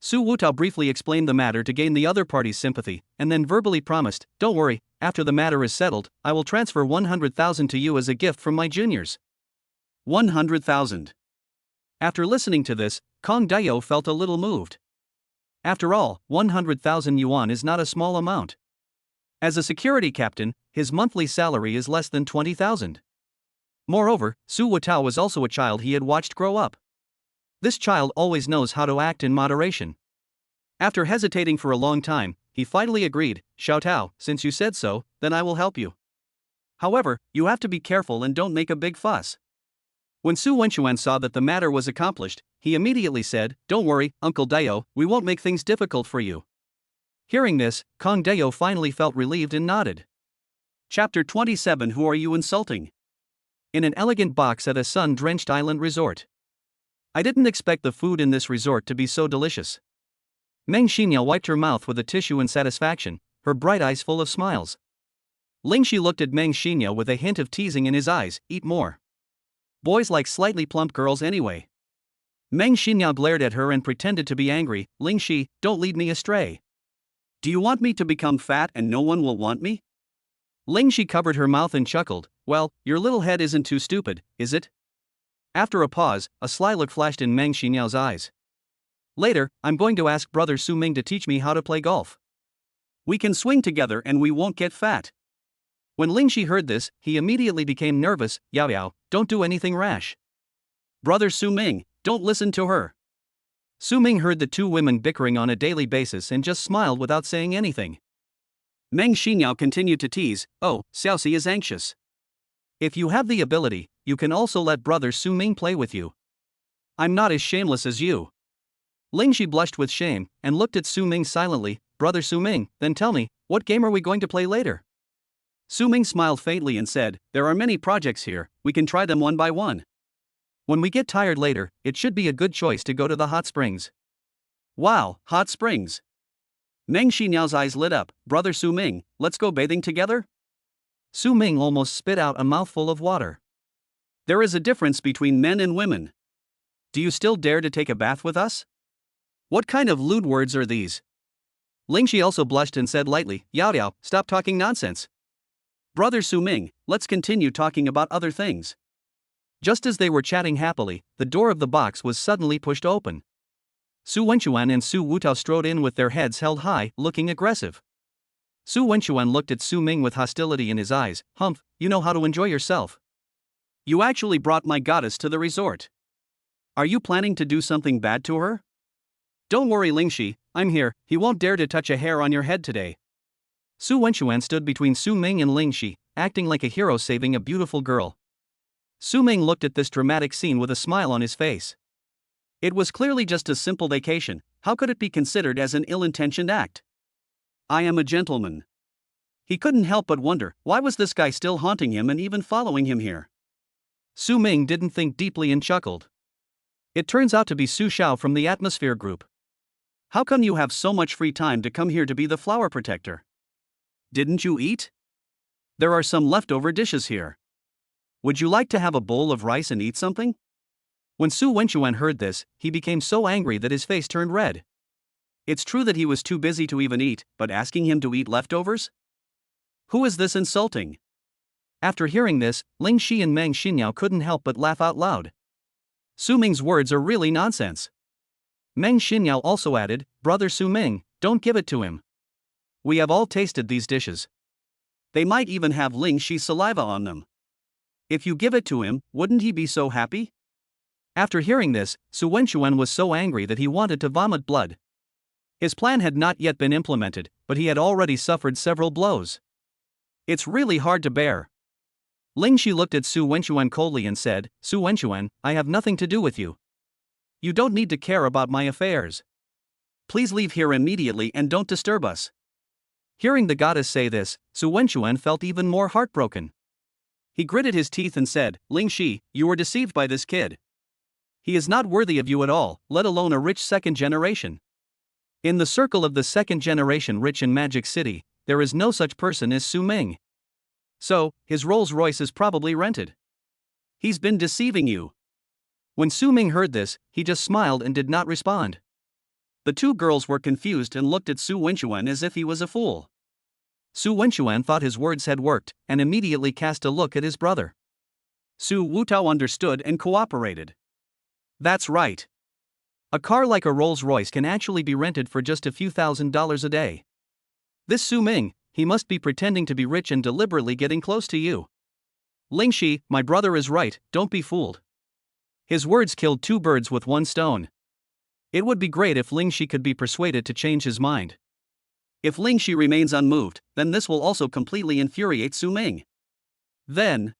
Su Wutao briefly explained the matter to gain the other party's sympathy, and then verbally promised, don't worry, after the matter is settled, I will transfer 100,000 to you as a gift from my juniors. 100,000. After listening to this, Kong Dio felt a little moved. After all, 100,000 yuan is not a small amount. As a security captain, his monthly salary is less than 20,000. Moreover, Su Wutao was also a child he had watched grow up. This child always knows how to act in moderation. After hesitating for a long time, he finally agreed, Xiao Tao, since you said so, then I will help you. However, you have to be careful and don't make a big fuss. When Su Wenchuan saw that the matter was accomplished, he immediately said, don't worry, Uncle Dio, we won't make things difficult for you. Hearing this, Kong Dio finally felt relieved and nodded. Chapter 27 Who are you insulting? In an elegant box at a sun-drenched island resort. I didn't expect the food in this resort to be so delicious. Meng Xinyao wiped her mouth with a tissue in satisfaction, her bright eyes full of smiles. Lingxi looked at Meng Xinyao with a hint of teasing in his eyes, eat more. Boys like slightly plump girls anyway. Meng Xinyao glared at her and pretended to be angry, Lingxi, don't lead me astray. Do you want me to become fat and no one will want me? Lingxi covered her mouth and chuckled, well, your little head isn't too stupid, is it? After a pause, a sly look flashed in Meng Xinyao's eyes. Later, I'm going to ask brother Su Ming to teach me how to play golf. We can swing together and we won't get fat. When Lingxi heard this, he immediately became nervous, Yao Yao, don't do anything rash. Brother Su Ming, don't listen to her. Su Ming heard the two women bickering on a daily basis and just smiled without saying anything. Meng Xinyao continued to tease, oh, Xiaoxi is anxious. If you have the ability, you can also let brother Su Ming play with you. I'm not as shameless as you. Ling Shi blushed with shame and looked at Su Ming silently. Brother Su Ming, then tell me, what game are we going to play later? Su Ming smiled faintly and said, there are many projects here, we can try them one by one. When we get tired later, it should be a good choice to go to the hot springs. Wow, hot springs. Meng Xiniao's eyes lit up. Brother Su Ming, let's go bathing together? Su Ming almost spit out a mouthful of water. There is a difference between men and women. Do you still dare to take a bath with us? What kind of lewd words are these? Ling Shi also blushed and said lightly, Yao Yao, stop talking nonsense. Brother Su Ming, let's continue talking about other things. Just as they were chatting happily, the door of the box was suddenly pushed open. Su Wenchuan and Su Wutao strode in with their heads held high, looking aggressive. Su Wenchuan looked at Su Ming with hostility in his eyes. Humph, you know how to enjoy yourself. You actually brought my goddess to the resort. Are you planning to do something bad to her? Don't worry Ling Shi, I'm here, he won't dare to touch a hair on your head today. Su Wenchuan stood between Su Ming and Ling Shi, acting like a hero saving a beautiful girl. Su Ming looked at this dramatic scene with a smile on his face. It was clearly just a simple vacation, how could it be considered as an ill-intentioned act? I am a gentleman. He couldn't help but wonder, why was this guy still haunting him and even following him here? Su Ming didn't think deeply and chuckled. It turns out to be Su Xiao from the Atmosphere Group. How come you have so much free time to come here to be the flower protector? Didn't you eat? There are some leftover dishes here. Would you like to have a bowl of rice and eat something? When Su Wenchuan heard this, he became so angry that his face turned red. It's true that he was too busy to even eat, but asking him to eat leftovers? Who is this insulting? After hearing this, Ling Shi and Meng Xiniao couldn't help but laugh out loud. Su Ming's words are really nonsense. Meng Xiniao also added, Brother Su Ming, don't give it to him. We have all tasted these dishes. They might even have Ling Shi's saliva on them. If you give it to him, wouldn't he be so happy? After hearing this, Su Wenchuan was so angry that he wanted to vomit blood. His plan had not yet been implemented, but he had already suffered several blows. It's really hard to bear. Ling Shi looked at Su Wenchuan coldly and said, Su Wenchuan, I have nothing to do with you. You don't need to care about my affairs. Please leave here immediately and don't disturb us. Hearing the goddess say this, Su Wenchuan felt even more heartbroken. He gritted his teeth and said, Ling Shi, you were deceived by this kid. He is not worthy of you at all, let alone a rich second generation. In the circle of the second generation rich in Magic City, there is no such person as Su Ming. So, his Rolls Royce is probably rented. He's been deceiving you. When Su Ming heard this, he just smiled and did not respond. The two girls were confused and looked at Su Wenchuan as if he was a fool. Su Wenchuan thought his words had worked, and immediately cast a look at his brother. Su Wutao understood and cooperated. That's right. A car like a Rolls Royce can actually be rented for just a few $1,000s a day. This Su Ming, he must be pretending to be rich and deliberately getting close to you. Ling Shi, my brother is right, don't be fooled. His words killed two birds with one stone. It would be great if Ling Shi could be persuaded to change his mind. If Ling Shi remains unmoved, then this will also completely infuriate Su Ming. Then,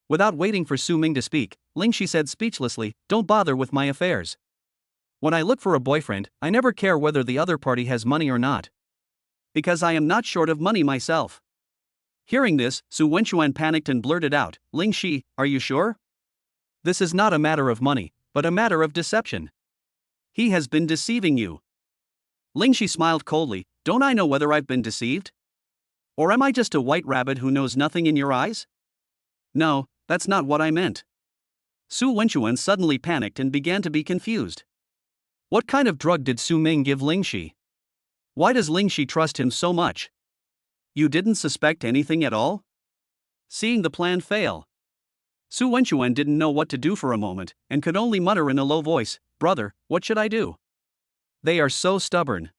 without waiting for Su Ming to speak, Ling Shi said speechlessly, don't bother with my affairs. When I look for a boyfriend, I never care whether the other party has money or not. Because I am not short of money myself. Hearing this, Su Wenchuan panicked and blurted out, Ling Shi, are you sure? This is not a matter of money, but a matter of deception. He has been deceiving you. Ling Shi smiled coldly, don't I know whether I've been deceived? Or am I just a white rabbit who knows nothing in your eyes? No, that's not what I meant. Su Wenchuan suddenly panicked and began to be confused. What kind of drug did Su Ming give Ling Shi? Why does Ling Shi trust him so much? You didn't suspect anything at all? Seeing the plan fail, Su Wenchuan didn't know what to do for a moment, and could only mutter in a low voice, brother, what should I do? They are so stubborn.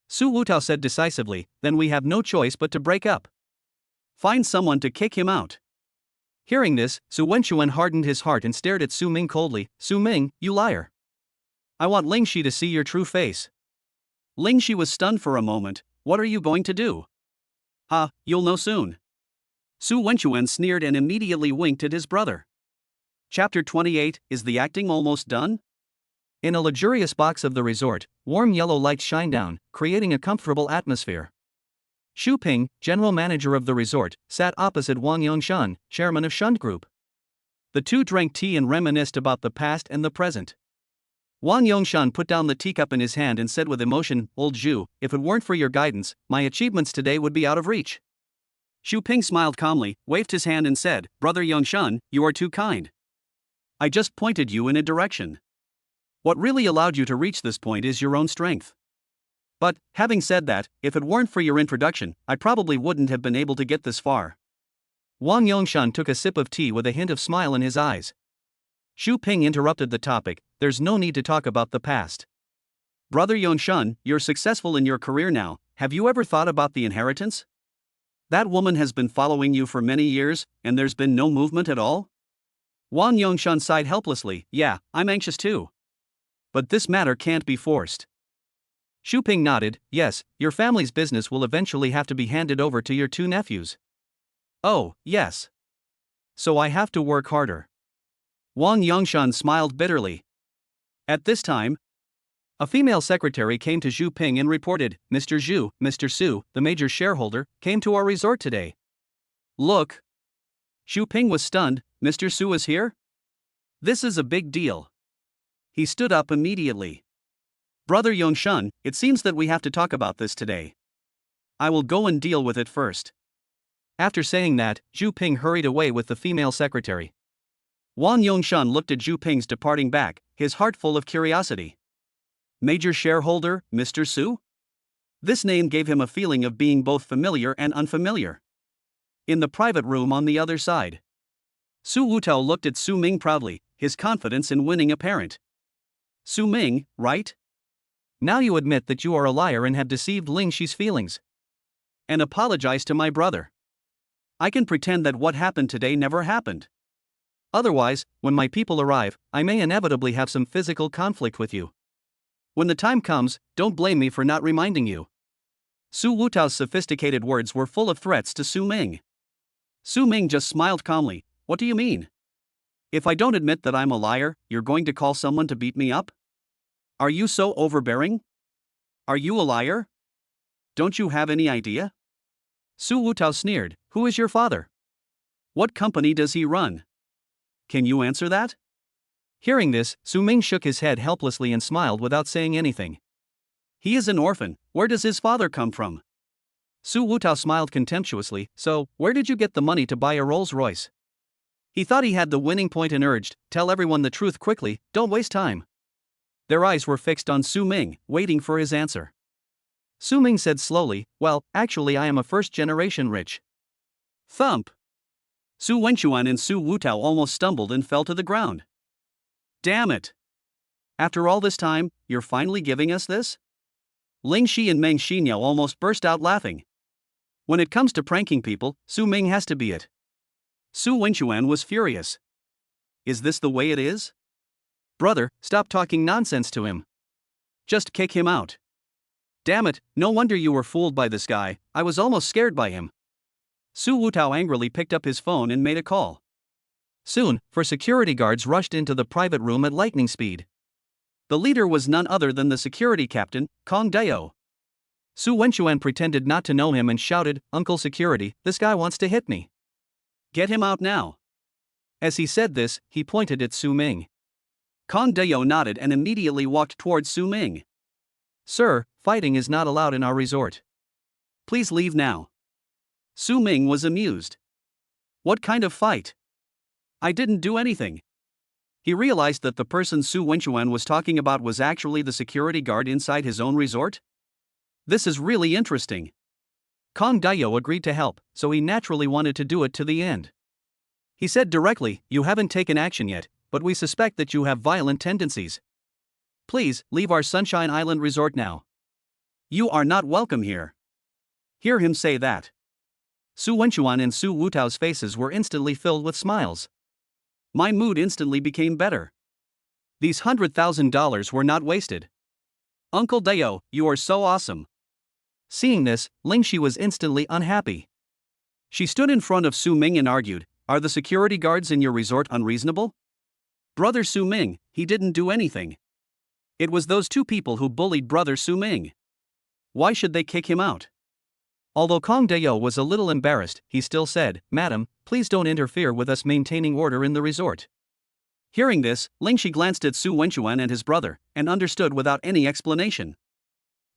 Su Wutao said decisively, then we have no choice but to break up. Find someone to kick him out. Hearing this, Su Wenchuan hardened his heart and stared at Su Ming coldly, Su Ming, you liar. I want Ling Shi to see your true face. Ling Shi was stunned for a moment, what are you going to do? Ha, you'll know soon. Su Wenchuan sneered and immediately winked at his brother. Chapter 28, Is the acting almost done? In a luxurious box of the resort, warm yellow lights shine down, creating a comfortable atmosphere. Xu Ping, general manager of the resort, sat opposite Wang Yongshan, chairman of Shund Group. The two drank tea and reminisced about the past and the present. Wang Yongshan put down the teacup in his hand and said with emotion, "Old Zhu, if it weren't for your guidance, my achievements today would be out of reach." Xu Ping smiled calmly, waved his hand and said, "Brother Yongshan, you are too kind. I just pointed you in a direction. What really allowed you to reach this point is your own strength. But, having said that, if it weren't for your introduction, I probably wouldn't have been able to get this far." Wang Yongshan took a sip of tea with a hint of smile in his eyes. Xu Ping interrupted the topic, "There's no need to talk about the past. Brother Yongshan, you're successful in your career now, have you ever thought about the inheritance? That woman has been following you for many years, and there's been no movement at all?" Wang Yongshan sighed helplessly, "Yeah, I'm anxious too. But this matter can't be forced." Xu Ping nodded, "Yes, your family's business will eventually have to be handed over to your two nephews." "Oh, yes. So I have to work harder." Wang Yongshan smiled bitterly. At this time, a female secretary came to Xu Ping and reported, "Mr. Zhu, Mr. Su, the major shareholder, came to our resort today." "Look." Xu Ping was stunned, "Mr. Su is here? This is a big deal." He stood up immediately. "Brother Yongshan, it seems that we have to talk about this today. I will go and deal with it first." After saying that, Xu Ping hurried away with the female secretary. Wang Yongshan looked at Xu Ping's departing back, his heart full of curiosity. Major shareholder, Mr. Su? This name gave him a feeling of being both familiar and unfamiliar. In the private room on the other side, Su Wutao looked at Su Ming proudly, his confidence in winning apparent. "Su Ming, right? Now you admit that you are a liar and have deceived Ling Shi's feelings. And apologize to my brother. I can pretend that what happened today never happened. Otherwise, when my people arrive, I may inevitably have some physical conflict with you. When the time comes, don't blame me for not reminding you." Su Wutao's sophisticated words were full of threats to Su Ming. Su Ming just smiled calmly, "What do you mean? If I don't admit that I'm a liar, you're going to call someone to beat me up? Are you so overbearing? Are you a liar? Don't you have any idea?" Su Wutao sneered, "Who is your father? What company does he run? Can you answer that?" Hearing this, Su Ming shook his head helplessly and smiled without saying anything. "He is an orphan, where does his father come from?" Su Wutao smiled contemptuously, "So, where did you get the money to buy a Rolls-Royce?" He thought he had the winning point and urged, "Tell everyone the truth quickly, don't waste time." Their eyes were fixed on Su Ming, waiting for his answer. Su Ming said slowly, "Well, actually I am a first-generation rich." Thump! Su Wenchuan and Su Wutao almost stumbled and fell to the ground. "Damn it! After all this time, you're finally giving us this?" Ling Shi and Meng Xinyao almost burst out laughing. When it comes to pranking people, Su Ming has to be it. Su Wenchuan was furious. "Is this the way it is? Brother, stop talking nonsense to him. Just kick him out. Damn it, no wonder you were fooled by this guy, I was almost scared by him." Su Wutao angrily picked up his phone and made a call. Soon, four security guards rushed into the private room at lightning speed. The leader was none other than the security captain, Kong Dao. Su Wenchuan pretended not to know him and shouted, "Uncle Security, this guy wants to hit me. Get him out now." As he said this, he pointed at Su Ming. Kong Dao nodded and immediately walked towards Su Ming. "Sir, fighting is not allowed in our resort. Please leave now." Su Ming was amused. "What kind of fight? I didn't do anything." He realized that the person Su Wenchuan was talking about was actually the security guard inside his own resort. This is really interesting. Kong Dao agreed to help, so he naturally wanted to do it to the end. He said directly, "You haven't taken action yet, but we suspect that you have violent tendencies. Please, leave our Sunshine Island resort now. You are not welcome here." Hear him say that. Su Wenchuan and Su Wutao's faces were instantly filled with smiles. My mood instantly became better. These $100,000 were not wasted. "Uncle Dao, you are so awesome." Seeing this, Ling Shi was instantly unhappy. She stood in front of Su Ming and argued, "Are the security guards in your resort unreasonable? Brother Su Ming, he didn't do anything. It was those two people who bullied Brother Su Ming. Why should they kick him out? Although Kong Deo was a little embarrassed, he still said, "Madam, please don't interfere with us maintaining order in the resort." Hearing this, Lingxi glanced at Su Wenchuan and his brother, and understood without any explanation.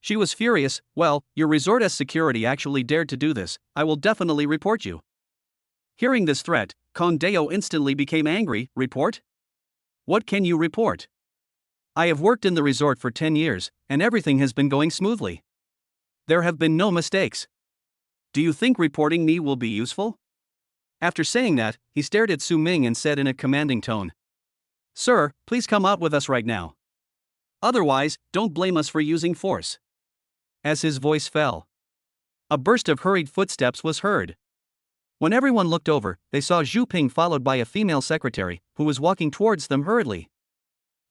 She was furious. "Well, your resort's security actually dared to do this, I will definitely report you." Hearing this threat, Kong Deo instantly became angry. "Report? What can you report? I have worked in the resort for 10 years, and everything has been going smoothly. There have been no mistakes. Do you think reporting me will be useful?" After saying that, he stared at Su Ming and said in a commanding tone, "Sir, please come out with us right now. Otherwise, don't blame us for using force." As his voice fell, a burst of hurried footsteps was heard. When everyone looked over, they saw Zhu Ping followed by a female secretary, who was walking towards them hurriedly.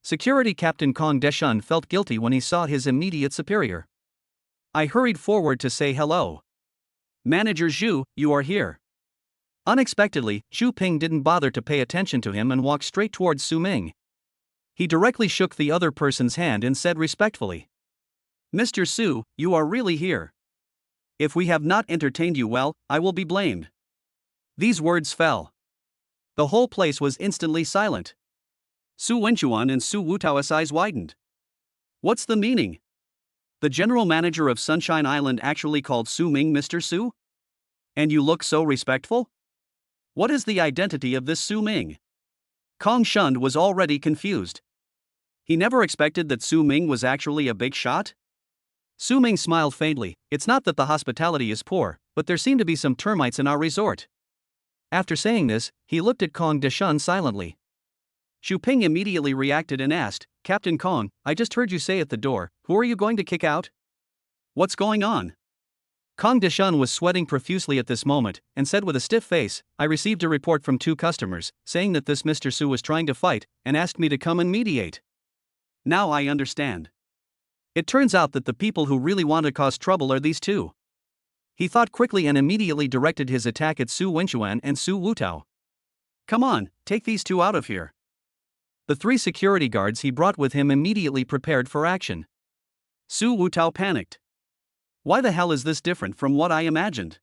Security Captain Kong Deshan felt guilty when he saw his immediate superior. I hurried forward to say hello. "Manager Zhu, you are here." Unexpectedly, Zhu Ping didn't bother to pay attention to him and walked straight towards Su Ming. He directly shook the other person's hand and said respectfully, "Mr. Su, you are really here. If we have not entertained you well, I will be blamed." These words fell. The whole place was instantly silent. Su Wenchuan and Su Wutao's eyes widened. What's the meaning? The general manager of Sunshine Island actually called Su Ming Mr. Su? And you look so respectful? What is the identity of this Su Ming? Kong Shund was already confused. He never expected that Su Ming was actually a big shot. Su Ming smiled faintly. "It's not that the hospitality is poor, but there seem to be some termites in our resort." After saying this, he looked at Kong Deshan silently. Zhu Ping immediately reacted and asked, "Captain Kong, I just heard you say at the door, who are you going to kick out? What's going on?" Kong Deshan was sweating profusely at this moment, and said with a stiff face, "I received a report from 2 customers, saying that this Mr. Su was trying to fight, and asked me to come and mediate. Now I understand. It turns out that the people who really want to cause trouble are these two." He thought quickly and immediately directed his attack at Su Wenchuan and Su Wutao. "Come on, take these two out of here." The 3 security guards he brought with him immediately prepared for action. Su Wutao panicked. "Why the hell is this different from what I imagined?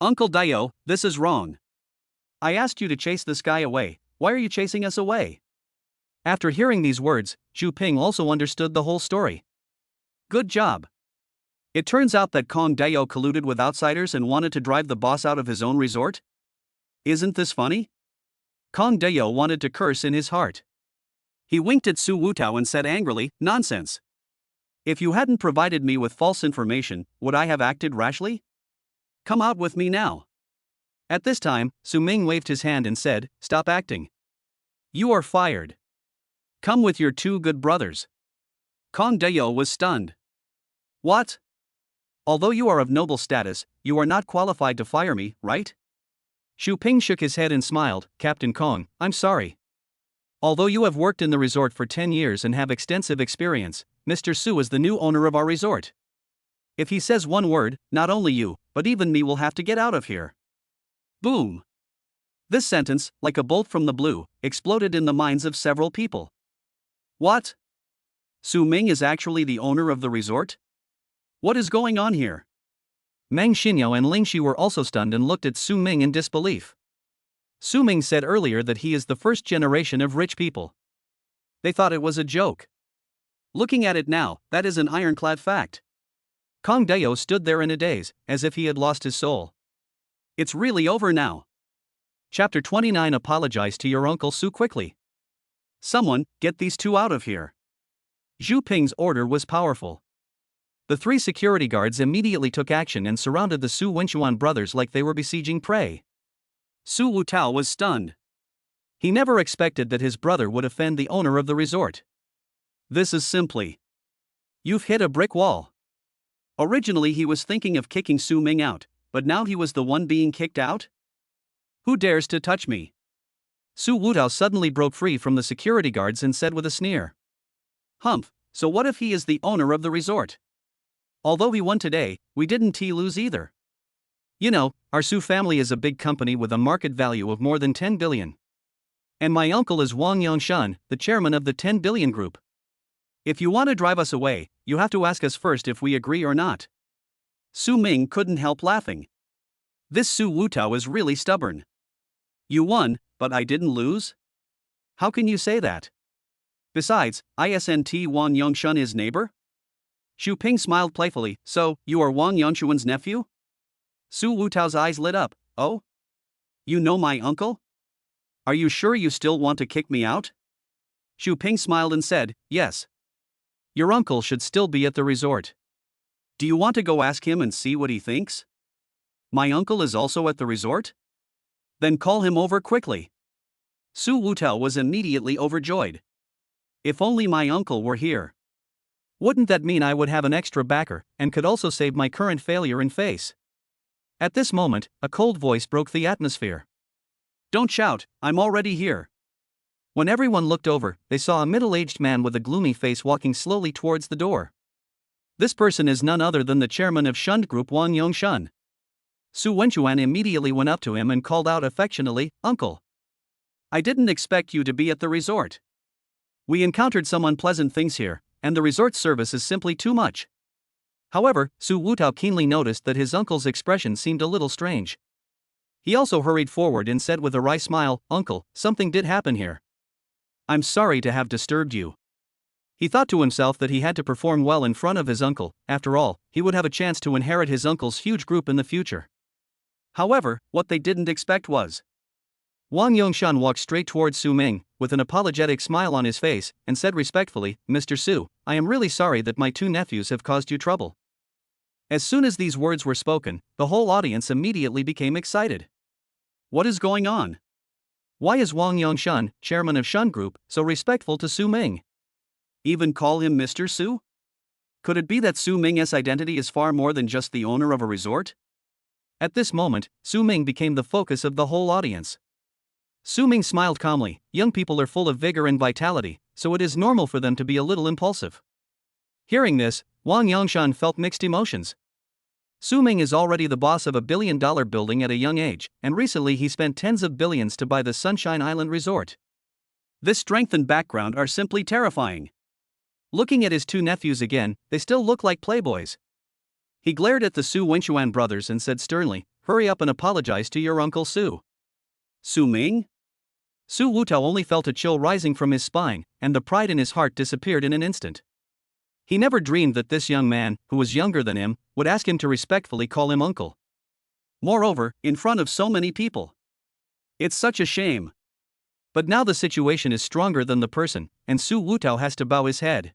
Uncle Dio, this is wrong. I asked you to chase this guy away, why are you chasing us away?" After hearing these words, Zhu Ping also understood the whole story. Good job. It turns out that Kong Dio colluded with outsiders and wanted to drive the boss out of his own resort? Isn't this funny? Kong Dio wanted to curse in his heart. He winked at Su Wutao and said angrily, "Nonsense. If you hadn't provided me with false information, would I have acted rashly? Come out with me now." At this time, Su Ming waved his hand and said, "Stop acting. You are fired. Come with your 2 good brothers." Kong Dio was stunned. "What? Although you are of noble status, you are not qualified to fire me, right?" Zhu Ping shook his head and smiled. "Captain Kong, I'm sorry. Although you have worked in the resort for 10 years and have extensive experience, Mr. Su is the new owner of our resort. If he says one word, not only you, but even me will have to get out of here." Boom! This sentence, like a bolt from the blue, exploded in the minds of several people. What? Su Ming is actually the owner of the resort? What is going on here? Meng Xinyao and Lingxi were also stunned and looked at Su Ming in disbelief. Su Ming said earlier that he is the first generation of rich people. They thought it was a joke. Looking at it now, that is an ironclad fact. Kong Deo stood there in a daze, as if he had lost his soul. It's really over now. Chapter 29. Apologize to your Uncle Su quickly. Someone, get these 2 out of here. Zhu Ping's order was powerful. The 3 security guards immediately took action and surrounded the Su Wenchuan brothers like they were besieging prey. Su Wutao was stunned. He never expected that his brother would offend the owner of the resort. This is simply. You've hit a brick wall. Originally he was thinking of kicking Su Ming out, but now he was the one being kicked out? Who dares to touch me? Su Wutao suddenly broke free from the security guards and said with a sneer. Humph, so what if he is the owner of the resort? Although he won today, we didn't lose either. You know, our Su family is a big company with a market value of more than 10 billion. And my uncle is Wang Yongshan, the chairman of the 10 billion group. If you want to drive us away, you have to ask us first if we agree or not. Su Ming couldn't help laughing. This Su Wutao is really stubborn. You won, but I didn't lose? How can you say that? Besides, isn't Wang Yongshan his neighbor? Xu Ping smiled playfully. So, you are Wang Yongshuan's nephew? Su Wutao's eyes lit up. Oh? You know my uncle? Are you sure you still want to kick me out? Xu Ping smiled and said, yes. Your uncle should still be at the resort. Do you want to go ask him and see what he thinks? My uncle is also at the resort? Then call him over quickly. Su Wutao was immediately overjoyed. If only my uncle were here. Wouldn't that mean I would have an extra backer, and could also save my current failure in face? At this moment, a cold voice broke the atmosphere. Don't shout, I'm already here. When everyone looked over, they saw a middle-aged man with a gloomy face walking slowly towards the door. This person is none other than the chairman of Shunned Group Wang Yongshan. Su Wenchuan immediately went up to him and called out affectionately, Uncle. I didn't expect you to be at the resort. We encountered some unpleasant things here, and the resort service is simply too much. However, Su Wutao keenly noticed that his uncle's expression seemed a little strange. He also hurried forward and said with a wry smile, Uncle, something did happen here. I'm sorry to have disturbed you. He thought to himself that he had to perform well in front of his uncle. After all, he would have a chance to inherit his uncle's huge group in the future. However, what they didn't expect was Wang Yongshan walked straight towards Su Ming, with an apologetic smile on his face, and said respectfully, Mr. Su, I am really sorry that my two nephews have caused you trouble. As soon as these words were spoken, the whole audience immediately became excited. What is going on? Why is Wang Yongshan, chairman of Shun Group, so respectful to Su Ming? Even call him Mr. Su? Could it be that Su Ming's identity is far more than just the owner of a resort? At this moment, Su Ming became the focus of the whole audience. Su Ming smiled calmly. Young people are full of vigor and vitality, so it is normal for them to be a little impulsive. Hearing this, Wang Yongshan felt mixed emotions. Su Ming is already the boss of a billion-dollar building at a young age, and recently he spent tens of billions to buy the Sunshine Island Resort. This strength and background are simply terrifying. Looking at his two nephews again, they still look like playboys. He glared at the Su Wenchuan brothers and said sternly, hurry up and apologize to your Uncle Su. Su Ming? Su Wutao only felt a chill rising from his spine, and the pride in his heart disappeared in an instant. He never dreamed that this young man, who was younger than him, would ask him to respectfully call him uncle. Moreover, in front of so many people. It's such a shame. But now the situation is stronger than the person, and Su Wutao has to bow his head.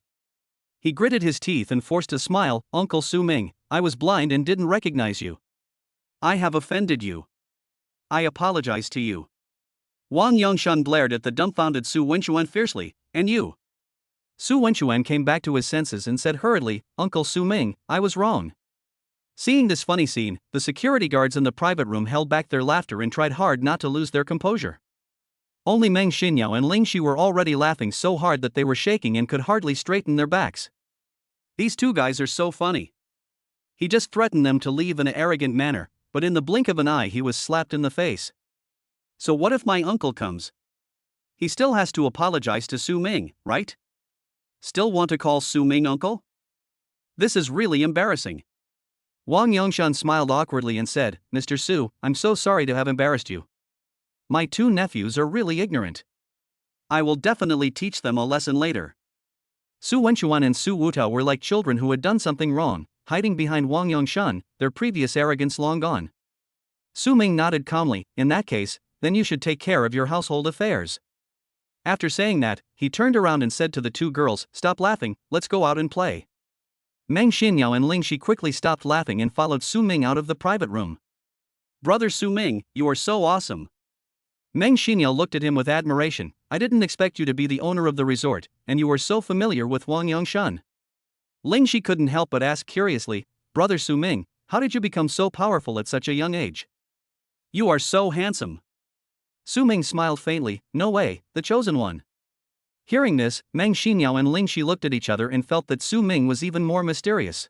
He gritted his teeth and forced a smile, Uncle Su Ming, I was blind and didn't recognize you. I have offended you. I apologize to you. Wang Yongshan glared at the dumbfounded Su Wenchuan fiercely, and you? Su Wenchuan came back to his senses and said hurriedly, Uncle Su Ming, I was wrong. Seeing this funny scene, the security guards in the private room held back their laughter and tried hard not to lose their composure. Only Meng Xinyao and Ling Shi were already laughing so hard that they were shaking and could hardly straighten their backs. These two guys are so funny. He just threatened them to leave in an arrogant manner, but in the blink of an eye he was slapped in the face. So what if my uncle comes? He still has to apologize to Su Ming, right? Still want to call Su Ming uncle? This is really embarrassing. Wang Yongshan smiled awkwardly and said, Mr. Su, I'm so sorry to have embarrassed you. My two nephews are really ignorant. I will definitely teach them a lesson later. Su Wenchuan and Su Wutao were like children who had done something wrong, hiding behind Wang Yongshan, their previous arrogance long gone. Su Ming nodded calmly, in that case, then you should take care of your household affairs. After saying that, he turned around and said to the two girls, stop laughing, let's go out and play. Meng Xinyao and Ling Shi quickly stopped laughing and followed Su Ming out of the private room. Brother Su Ming, you are so awesome. Meng Xinyao looked at him with admiration. I didn't expect you to be the owner of the resort, and you were so familiar with Wang Yongshan. Ling Shi couldn't help but ask curiously, Brother Su Ming, how did you become so powerful at such a young age? You are so handsome. Su Ming smiled faintly, no way, the chosen one. Hearing this, Meng Xinyao and Ling Shi looked at each other and felt that Su Ming was even more mysterious.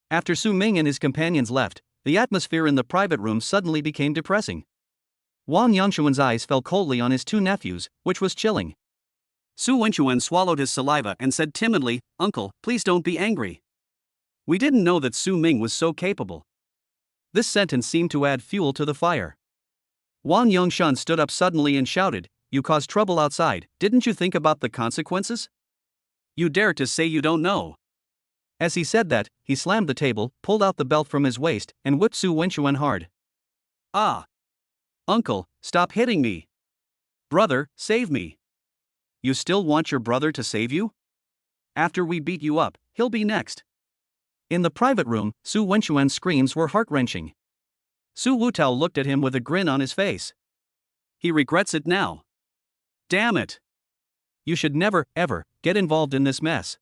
After Su Ming and his companions left, the atmosphere in the private room suddenly became depressing. Wang Yongxuan's eyes fell coldly on his two nephews, which was chilling. Su Wenchuan swallowed his saliva and said timidly, "Uncle, please don't be angry. We didn't know that Su Ming was so capable." This sentence seemed to add fuel to the fire. Wang Yongxuan stood up suddenly and shouted, "You caused trouble outside, didn't you think about the consequences? You dare to say you don't know?" As he said that, he slammed the table, pulled out the belt from his waist, and whipped Su Wenchuan hard. "Ah! Uncle, stop hitting me! Brother, save me! You still want your brother to save you? After we beat you up, he'll be next." In the private room, Su Wenchuan's screams were heart-wrenching. Su Wutao looked at him with a grin on his face. He regrets it now. Damn it! You should never, ever, get involved in this mess.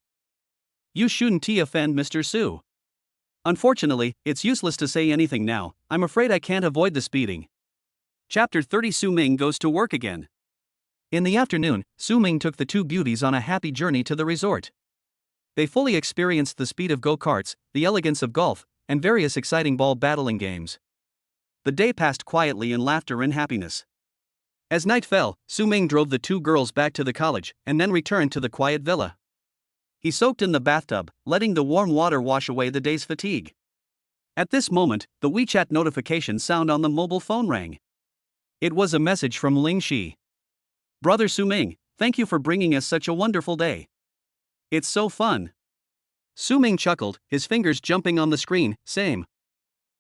You shouldn't offend Mr. Su. Unfortunately, it's useless to say anything now. I'm afraid I can't avoid this beating. Chapter 30. Su Ming goes to work again. In the afternoon, Su Ming took the two beauties on a happy journey to the resort. They fully experienced the speed of go-karts, the elegance of golf, and various exciting ball battling games. The day passed quietly in laughter and happiness. As night fell, Su Ming drove the two girls back to the college and then returned to the quiet villa. He soaked in the bathtub, letting the warm water wash away the day's fatigue. At this moment, the WeChat notification sound on the mobile phone rang. It was a message from Ling Shi. "Brother Su Ming, thank you for bringing us such a wonderful day. It's so fun." Su Ming chuckled, his fingers jumping on the screen. "Same.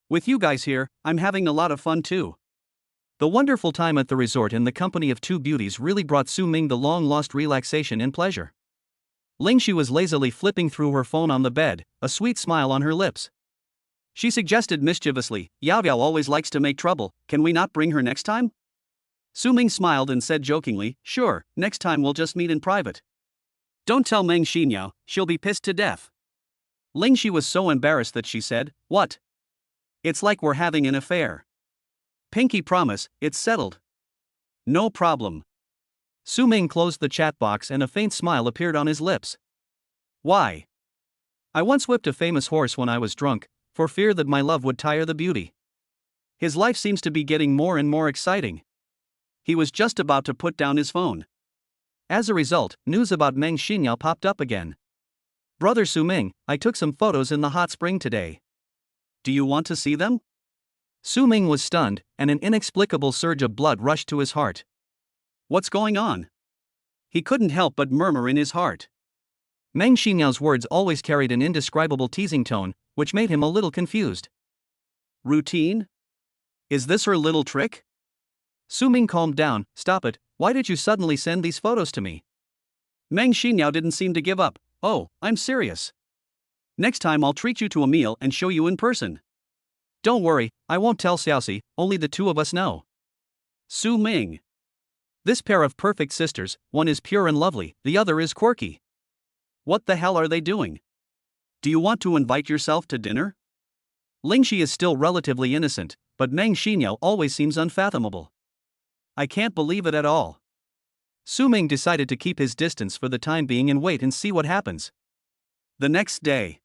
With you guys here, I'm having a lot of fun too." The wonderful time at the resort in the company of two beauties really brought Su Ming the long-lost relaxation and pleasure. Ling Shi was lazily flipping through her phone on the bed, a sweet smile on her lips. She suggested mischievously, "Yao Yao always likes to make trouble, can we not bring her next time?" Su Ming smiled and said jokingly, "Sure, next time we'll just meet in private. Don't tell Meng Xinyao, she'll be pissed to death." Ling Shi was so embarrassed that she said, "What? It's like we're having an affair." "Pinky promise, it's settled." "No problem." Su Ming closed the chat box and a faint smile appeared on his lips. "Why? I once whipped a famous horse when I was drunk, for fear that my love would tire the beauty. His life seems to be getting more and more exciting." He was just about to put down his phone. As a result, news about Meng Xinyao popped up again. "Brother Su Ming, I took some photos in the hot spring today. Do you want to see them?" Su Ming was stunned, and an inexplicable surge of blood rushed to his heart. What's going on? He couldn't help but murmur in his heart. Meng Xinyao's words always carried an indescribable teasing tone, which made him a little confused. Routine? Is this her little trick? Su Ming calmed down. "Stop it, why did you suddenly send these photos to me?" Meng Xinyao didn't seem to give up. "Oh, I'm serious. Next time I'll treat you to a meal and show you in person. Don't worry, I won't tell Xiaoxi, only the two of us know." Su Ming. This pair of perfect sisters, one is pure and lovely, the other is quirky. What the hell are they doing? Do you want to invite yourself to dinner? Ling Shi is still relatively innocent, but Meng Xinyao always seems unfathomable. I can't believe it at all. Su Ming decided to keep his distance for the time being and wait and see what happens. The next day.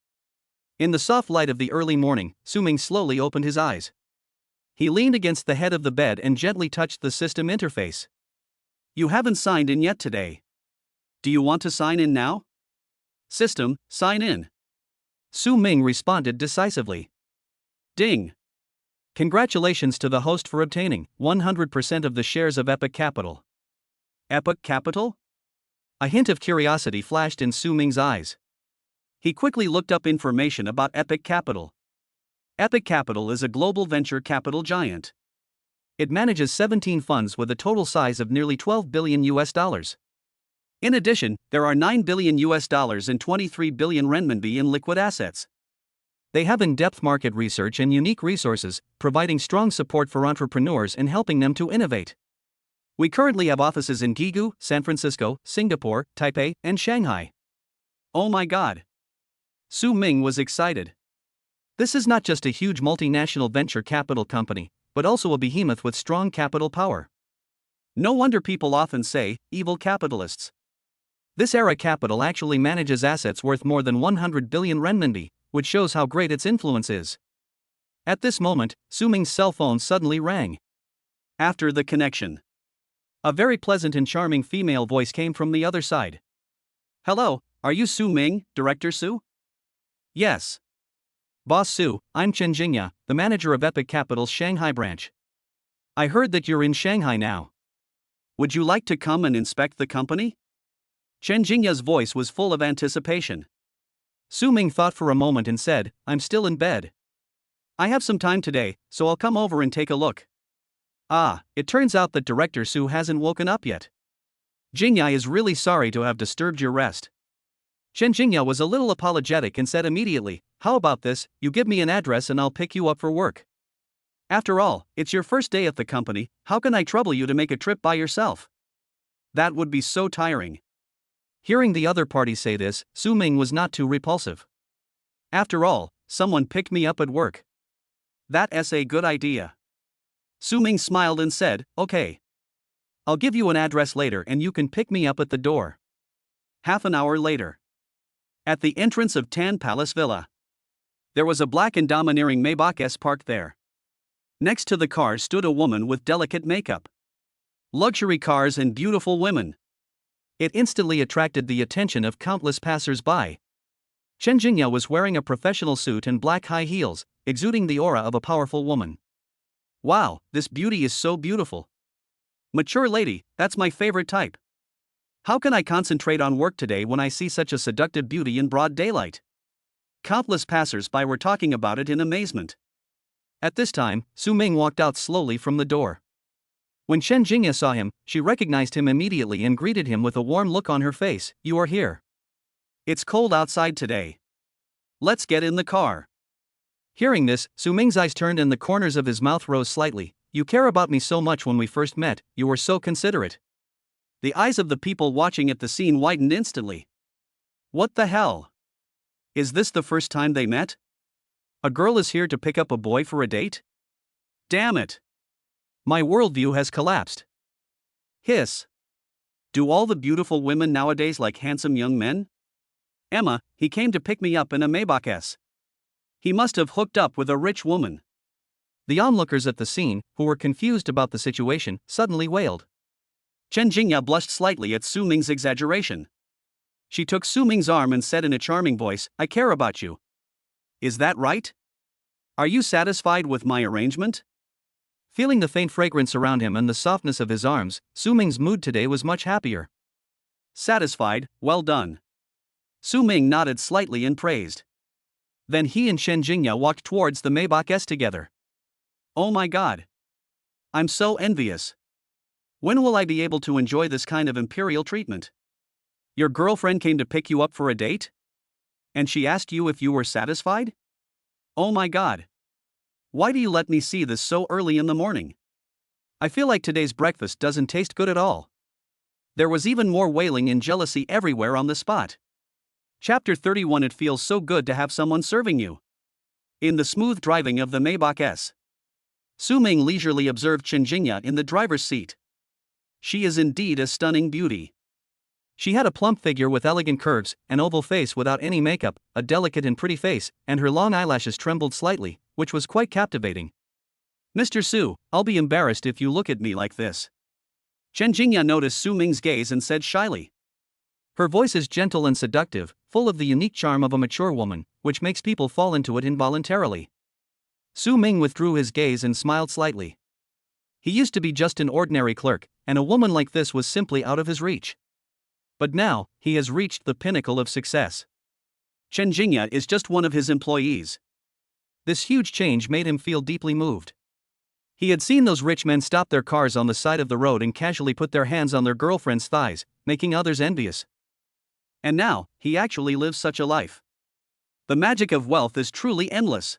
In the soft light of the early morning, Su Ming slowly opened his eyes. He leaned against the head of the bed and gently touched the system interface. You haven't signed in yet today. Do you want to sign in now? System, sign in. Su Ming responded decisively. Ding. Congratulations to the host for obtaining 100% of the shares of Epic Capital. Epic Capital? A hint of curiosity flashed in Su Ming's eyes. He quickly looked up information about Epic Capital. Epic Capital is a global venture capital giant. It manages 17 funds with a total size of nearly $12 billion. In addition, there are $9 billion and 23 billion renminbi in liquid assets. They have in-depth market research and unique resources, providing strong support for entrepreneurs and helping them to innovate. We currently have offices in Guigou, San Francisco, Singapore, Taipei, and Shanghai. Oh my God! Su Ming was excited. This is not just a huge multinational venture capital company, but also a behemoth with strong capital power. No wonder people often say, evil capitalists. This Era Capital actually manages assets worth more than 100 billion renminbi, which shows how great its influence is. At this moment, Su Ming's cell phone suddenly rang. After the connection, a very pleasant and charming female voice came from the other side. Hello, are you Su Ming, Director Su? Yes. Boss Su, I'm Chen Jingya, the manager of Epic Capital's Shanghai branch. I heard that you're in Shanghai now. Would you like to come and inspect the company? Chen Jingya's voice was full of anticipation. Su Ming thought for a moment and said, I'm still in bed. I have some time today, so I'll come over and take a look. Ah, it turns out that Director Su hasn't woken up yet. Jingya is really sorry to have disturbed your rest. Chen Jingya was a little apologetic and said immediately, how about this, you give me an address and I'll pick you up for work. After all, it's your first day at the company, how can I trouble you to make a trip by yourself? That would be so tiring. Hearing the other party say this, Su Ming was not too repulsive. After all, someone picked me up at work. That's a good idea. Su Ming smiled and said, okay. I'll give you an address later and you can pick me up at the door. Half an hour later. At the entrance of Tan Palace Villa, there was a black and domineering Maybach S parked there. Next to the car stood a woman with delicate makeup. Luxury cars and beautiful women. It instantly attracted the attention of countless passers-by. Chen Jingya was wearing a professional suit and black high heels, exuding the aura of a powerful woman. Wow, this beauty is so beautiful. Mature lady, that's my favorite type. How can I concentrate on work today when I see such a seductive beauty in broad daylight? Countless passers-by were talking about it in amazement. At this time, Su Ming walked out slowly from the door. When Chen Jingya saw him, she recognized him immediately and greeted him with a warm look on her face. You are here. It's cold outside today. Let's get in the car. Hearing this, Su Ming's eyes turned and the corners of his mouth rose slightly. You care about me so much when we first met, you were so considerate. The eyes of the people watching at the scene widened instantly. What the hell? Is this the first time they met? A girl is here to pick up a boy for a date? Damn it. My worldview has collapsed. Hiss. Do all the beautiful women nowadays like handsome young men? Emma, he came to pick me up in a Maybach S. He must have hooked up with a rich woman. The onlookers at the scene, who were confused about the situation, suddenly wailed. Chen Jingya blushed slightly at Su Ming's exaggeration. She took Su Ming's arm and said in a charming voice, I care about you. Is that right? Are you satisfied with my arrangement? Feeling the faint fragrance around him and the softness of his arms, Su Ming's mood today was much happier. Satisfied, well done. Su Ming nodded slightly and praised. Then he and Chen Jingya walked towards the Maybach S together. Oh my god. I'm so envious. When will I be able to enjoy this kind of imperial treatment? Your girlfriend came to pick you up for a date? And she asked you if you were satisfied? Oh my god. Why do you let me see this so early in the morning? I feel like today's breakfast doesn't taste good at all. There was even more wailing and jealousy everywhere on the spot. Chapter 31. It feels so good to have someone serving you. In the smooth driving of the Maybach S, Su Ming leisurely observed Chen Jingya in the driver's seat. She is indeed a stunning beauty. She had a plump figure with elegant curves, an oval face without any makeup, a delicate and pretty face, and her long eyelashes trembled slightly, which was quite captivating. Mr. Su, I'll be embarrassed if you look at me like this. Chen Jingya noticed Su Ming's gaze and said shyly. Her voice is gentle and seductive, full of the unique charm of a mature woman, which makes people fall into it involuntarily. Su Ming withdrew his gaze and smiled slightly. He used to be just an ordinary clerk, and a woman like this was simply out of his reach. But now, he has reached the pinnacle of success. Chen Jingya is just one of his employees. This huge change made him feel deeply moved. He had seen those rich men stop their cars on the side of the road and casually put their hands on their girlfriends' thighs, making others envious. And now, he actually lives such a life. The magic of wealth is truly endless.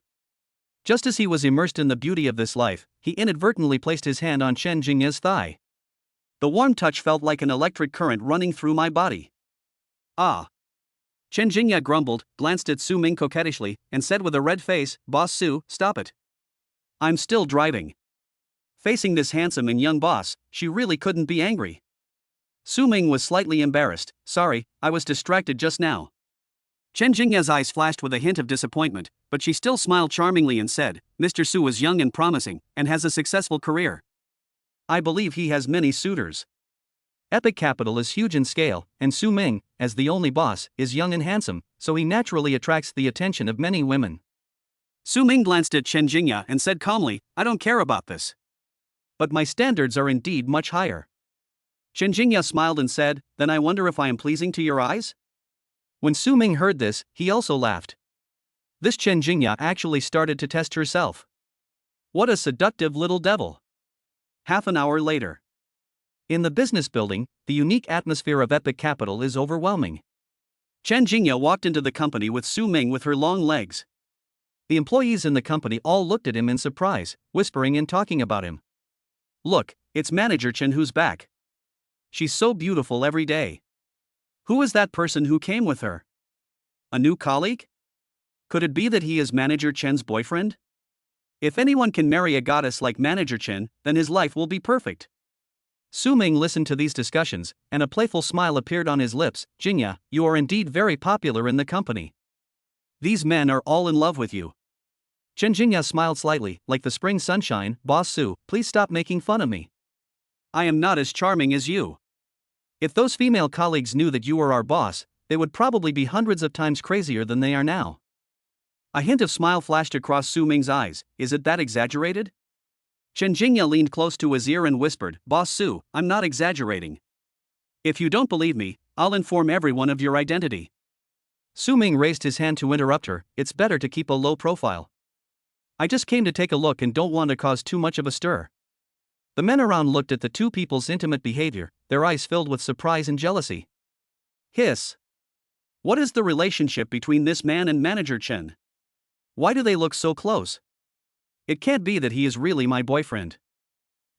Just as he was immersed in the beauty of this life, he inadvertently placed his hand on Chen Jingya's thigh. The warm touch felt like an electric current running through my body. Ah. Chen Jingya grumbled, glanced at Su Ming coquettishly, and said with a red face, Boss Su, stop it. I'm still driving. Facing this handsome and young boss, she really couldn't be angry. Su Ming was slightly embarrassed. Sorry, I was distracted just now. Chen Jingya's eyes flashed with a hint of disappointment, but she still smiled charmingly and said, Mr. Su is young and promising, and has a successful career. I believe he has many suitors. Epic Capital is huge in scale, and Su Ming, as the only boss, is young and handsome, so he naturally attracts the attention of many women. Su Ming glanced at Chen Jingya and said calmly, I don't care about this. But my standards are indeed much higher. Chen Jingya smiled and said, then I wonder if I am pleasing to your eyes? When Su Ming heard this, he also laughed. This Chen Jingya actually started to test herself. What a seductive little devil. Half an hour later. In the business building, the unique atmosphere of Epic Capital is overwhelming. Chen Jingya walked into the company with Su Ming with her long legs. The employees in the company all looked at him in surprise, whispering and talking about him. Look, it's Manager Chen who's back. She's so beautiful every day. Who is that person who came with her? A new colleague? Could it be that he is Manager Chen's boyfriend? If anyone can marry a goddess like Manager Chen, then his life will be perfect. Su Ming listened to these discussions, and a playful smile appeared on his lips. Jingya, you are indeed very popular in the company. These men are all in love with you. Chen Jingya smiled slightly, like the spring sunshine. Boss Su, please stop making fun of me. I am not as charming as you. If those female colleagues knew that you were our boss, they would probably be hundreds of times crazier than they are now. A hint of smile flashed across Su Ming's eyes. Is it that exaggerated? Chen Jingya leaned close to his ear and whispered, Boss Su, I'm not exaggerating. If you don't believe me, I'll inform everyone of your identity. Su Ming raised his hand to interrupt her. It's better to keep a low profile. I just came to take a look and don't want to cause too much of a stir. The men around looked at the two people's intimate behavior, their eyes filled with surprise and jealousy. Hiss. What is the relationship between this man and Manager Chen? Why do they look so close? It can't be that he is really my boyfriend.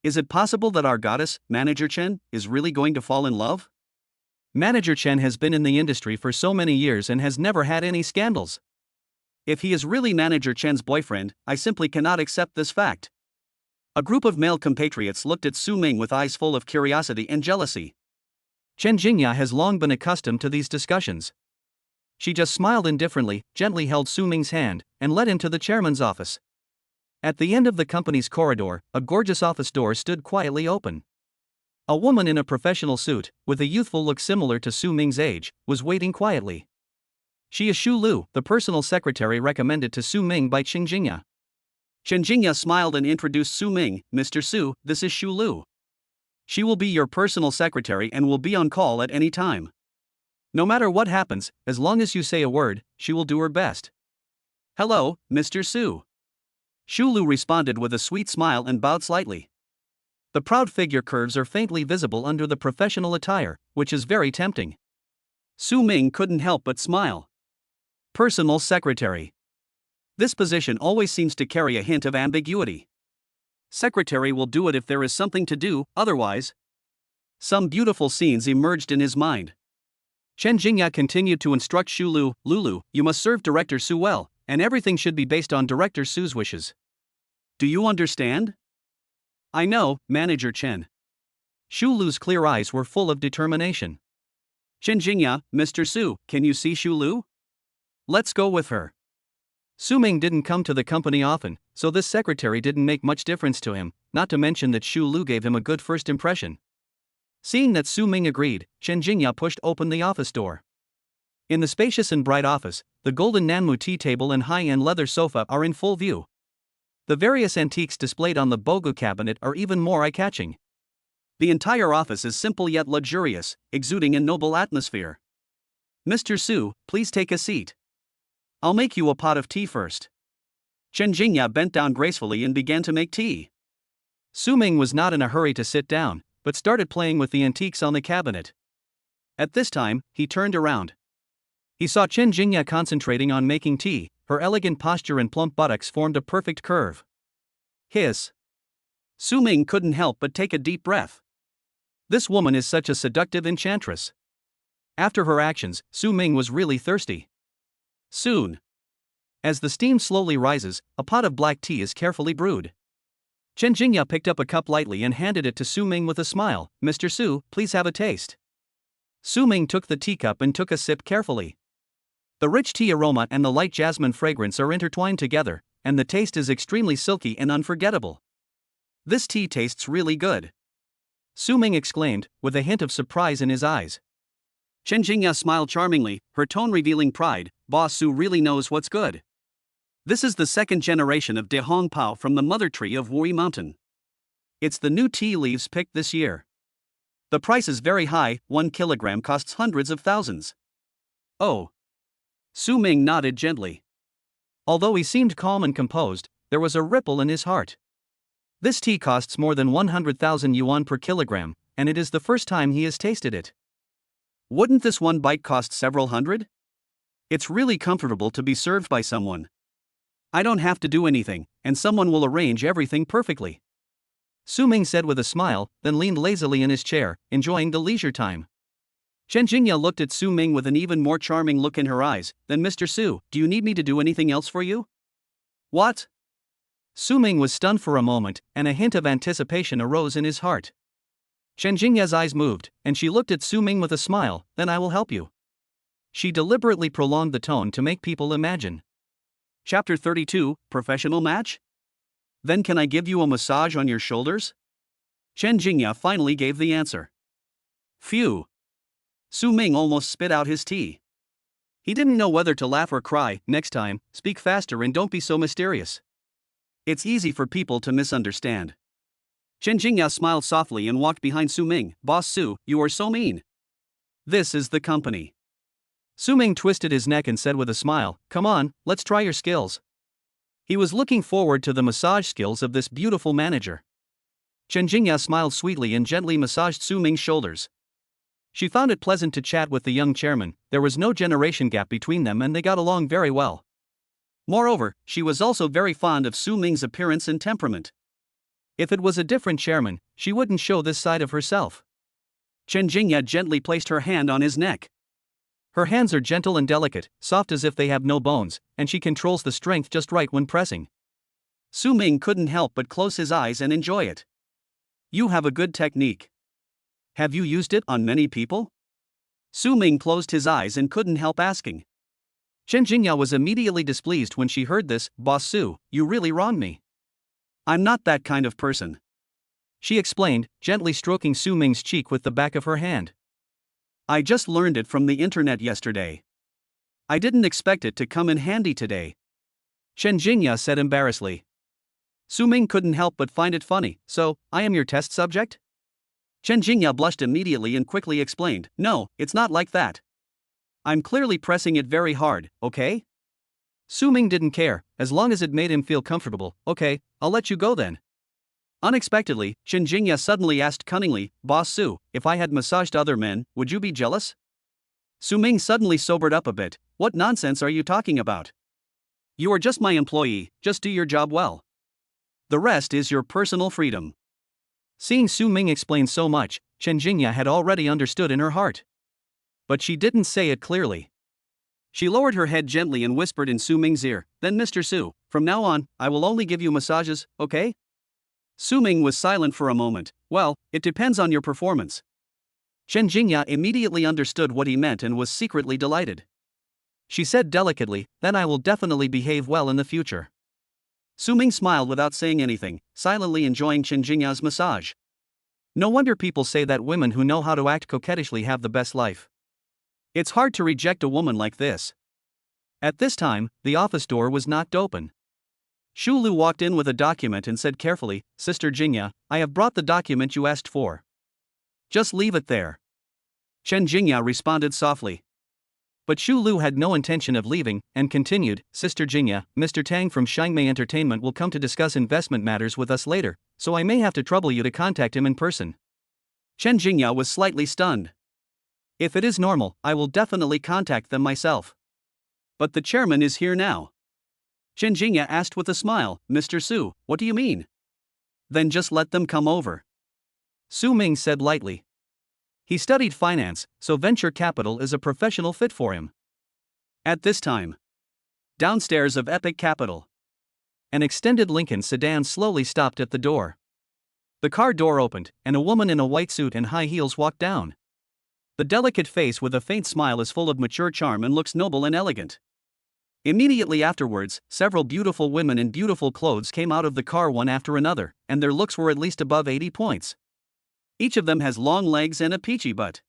Is it possible that our goddess, Manager Chen, is really going to fall in love? Manager Chen has been in the industry for so many years and has never had any scandals. If he is really Manager Chen's boyfriend, I simply cannot accept this fact. A group of male compatriots looked at Su Ming with eyes full of curiosity and jealousy. Chen Jingya has long been accustomed to these discussions. She just smiled indifferently, gently held Su Ming's hand, and led him to the chairman's office. At the end of the company's corridor, a gorgeous office door stood quietly open. A woman in a professional suit, with a youthful look similar to Su Ming's age, was waiting quietly. She is Shu Lu, the personal secretary recommended to Su Ming by Chen Jingya. Chen Jingya smiled and introduced Su Ming. Mr. Su, this is Shu Lu. She will be your personal secretary and will be on call at any time. No matter what happens, as long as you say a word, she will do her best. Hello, Mr. Su. Shu Lu responded with a sweet smile and bowed slightly. The proud figure curves are faintly visible under the professional attire, which is very tempting. Su Ming couldn't help but smile. Personal secretary. This position always seems to carry a hint of ambiguity. Secretary will do it if there is something to do, otherwise. Some beautiful scenes emerged in his mind. Chen Jingya continued to instruct Shu Lu, Lulu, you must serve Director Su well, and everything should be based on Director Su's wishes. Do you understand? I know, Manager Chen. Shu Lu's clear eyes were full of determination. Chen Jingya, Mr. Su, can you see Shu Lu? Let's go with her. Su Ming didn't come to the company often, so this secretary didn't make much difference to him, not to mention that Shu Lu gave him a good first impression. Seeing that Su Ming agreed, Chen Jingya pushed open the office door. In the spacious and bright office, the golden Nanmu tea table and high-end leather sofa are in full view. The various antiques displayed on the Bogu cabinet are even more eye-catching. The entire office is simple yet luxurious, exuding a noble atmosphere. Mr. Su, please take a seat. I'll make you a pot of tea first. Chen Jingya bent down gracefully and began to make tea. Su Ming was not in a hurry to sit down, but started playing with the antiques on the cabinet. At this time, he turned around. He saw Chen Jingya concentrating on making tea. Her elegant posture and plump buttocks formed a perfect curve. Hiss. Su Ming couldn't help but take a deep breath. This woman is such a seductive enchantress. After her actions, Su Ming was really thirsty. Soon. As the steam slowly rises, a pot of black tea is carefully brewed. Chen Jingya picked up a cup lightly and handed it to Su Ming with a smile. Mr. Su, please have a taste. Su Ming took the teacup and took a sip carefully. The rich tea aroma and the light jasmine fragrance are intertwined together, and the taste is extremely silky and unforgettable. This tea tastes really good. Su Ming exclaimed, with a hint of surprise in his eyes. Chen Jingya smiled charmingly, her tone revealing pride. Boss Su really knows what's good. This is the second generation of De Hong Pao from the mother tree of Wui Mountain. It's the new tea leaves picked this year. The price is very high, 1 kilogram costs hundreds of thousands. Oh. Su Ming nodded gently. Although he seemed calm and composed, there was a ripple in his heart. This tea costs more than 100,000 yuan per kilogram, and it is the first time he has tasted it. Wouldn't this one bite cost several hundred? It's really comfortable to be served by someone. I don't have to do anything, and someone will arrange everything perfectly. Su Ming said with a smile, then leaned lazily in his chair, enjoying the leisure time. Chen Jingya looked at Su Ming with an even more charming look in her eyes. Then, Mr. Su, do you need me to do anything else for you? What? Su Ming was stunned for a moment, and a hint of anticipation arose in his heart. Chen Jingya's eyes moved, and she looked at Su Ming with a smile. Then I will help you. She deliberately prolonged the tone to make people imagine. Chapter 32, Professional Match? Then can I give you a massage on your shoulders? Chen Jingya finally gave the answer. Phew. Su Ming almost spit out his tea. He didn't know whether to laugh or cry. Next time, speak faster and don't be so mysterious. It's easy for people to misunderstand. Chen Jingya smiled softly and walked behind Su Ming. Boss Su, you are so mean. This is the company. Su Ming twisted his neck and said with a smile, come on, let's try your skills. He was looking forward to the massage skills of this beautiful manager. Chen Jingya smiled sweetly and gently massaged Su Ming's shoulders. She found it pleasant to chat with the young chairman. There was no generation gap between them and they got along very well. Moreover, she was also very fond of Su Ming's appearance and temperament. If it was a different chairman, she wouldn't show this side of herself. Chen Jingya gently placed her hand on his neck. Her hands are gentle and delicate, soft as if they have no bones, and she controls the strength just right when pressing. Su Ming couldn't help but close his eyes and enjoy it. You have a good technique. Have you used it on many people? Su Ming closed his eyes and couldn't help asking. Chen Jingya was immediately displeased when she heard this. Boss Su, you really wronged me. I'm not that kind of person. She explained, gently stroking Su Ming's cheek with the back of her hand. I just learned it from the internet yesterday. I didn't expect it to come in handy today. Chen Jingya said embarrassedly. Su Ming couldn't help but find it funny. So, I am your test subject? Chen Jingya blushed immediately and quickly explained, no, it's not like that. I'm clearly pressing it very hard, okay? Su Ming didn't care, as long as it made him feel comfortable. Okay, I'll let you go then. Unexpectedly, Chen Jingya suddenly asked cunningly, Boss Su, if I had massaged other men, would you be jealous? Su Ming suddenly sobered up a bit. What nonsense are you talking about? You are just my employee, just do your job well. The rest is your personal freedom. Seeing Su Ming explain so much, Chen Jingya had already understood in her heart. But she didn't say it clearly. She lowered her head gently and whispered in Su Ming's ear, then Mr. Su, from now on, I will only give you massages, okay? Su Ming was silent for a moment. Well, it depends on your performance. Chen Jingya immediately understood what he meant and was secretly delighted. She said delicately, then I will definitely behave well in the future. Su Ming smiled without saying anything, silently enjoying Chen Jingya's massage. No wonder people say that women who know how to act coquettishly have the best life. It's hard to reject a woman like this. At this time, the office door was knocked open. Shu Lu walked in with a document and said carefully, Sister Jingya, I have brought the document you asked for. Just leave it there. Chen Jingya responded softly. But Shu Lu had no intention of leaving, and continued, Sister Jingya, Mr. Tang from Shangmei Entertainment will come to discuss investment matters with us later, so I may have to trouble you to contact him in person. Chen Jingya was slightly stunned. If it is normal, I will definitely contact them myself. But the chairman is here now. Chen Jingya asked with a smile, Mr. Su, what do you mean? Then just let them come over. Su Ming said lightly. He studied finance, so venture capital is a professional fit for him. At this time, downstairs of Epic Capital, an extended Lincoln sedan slowly stopped at the door. The car door opened, and a woman in a white suit and high heels walked down. The delicate face with a faint smile is full of mature charm and looks noble and elegant. Immediately afterwards, several beautiful women in beautiful clothes came out of the car one after another, and their looks were at least above 80 points. Each of them has long legs and a peachy butt.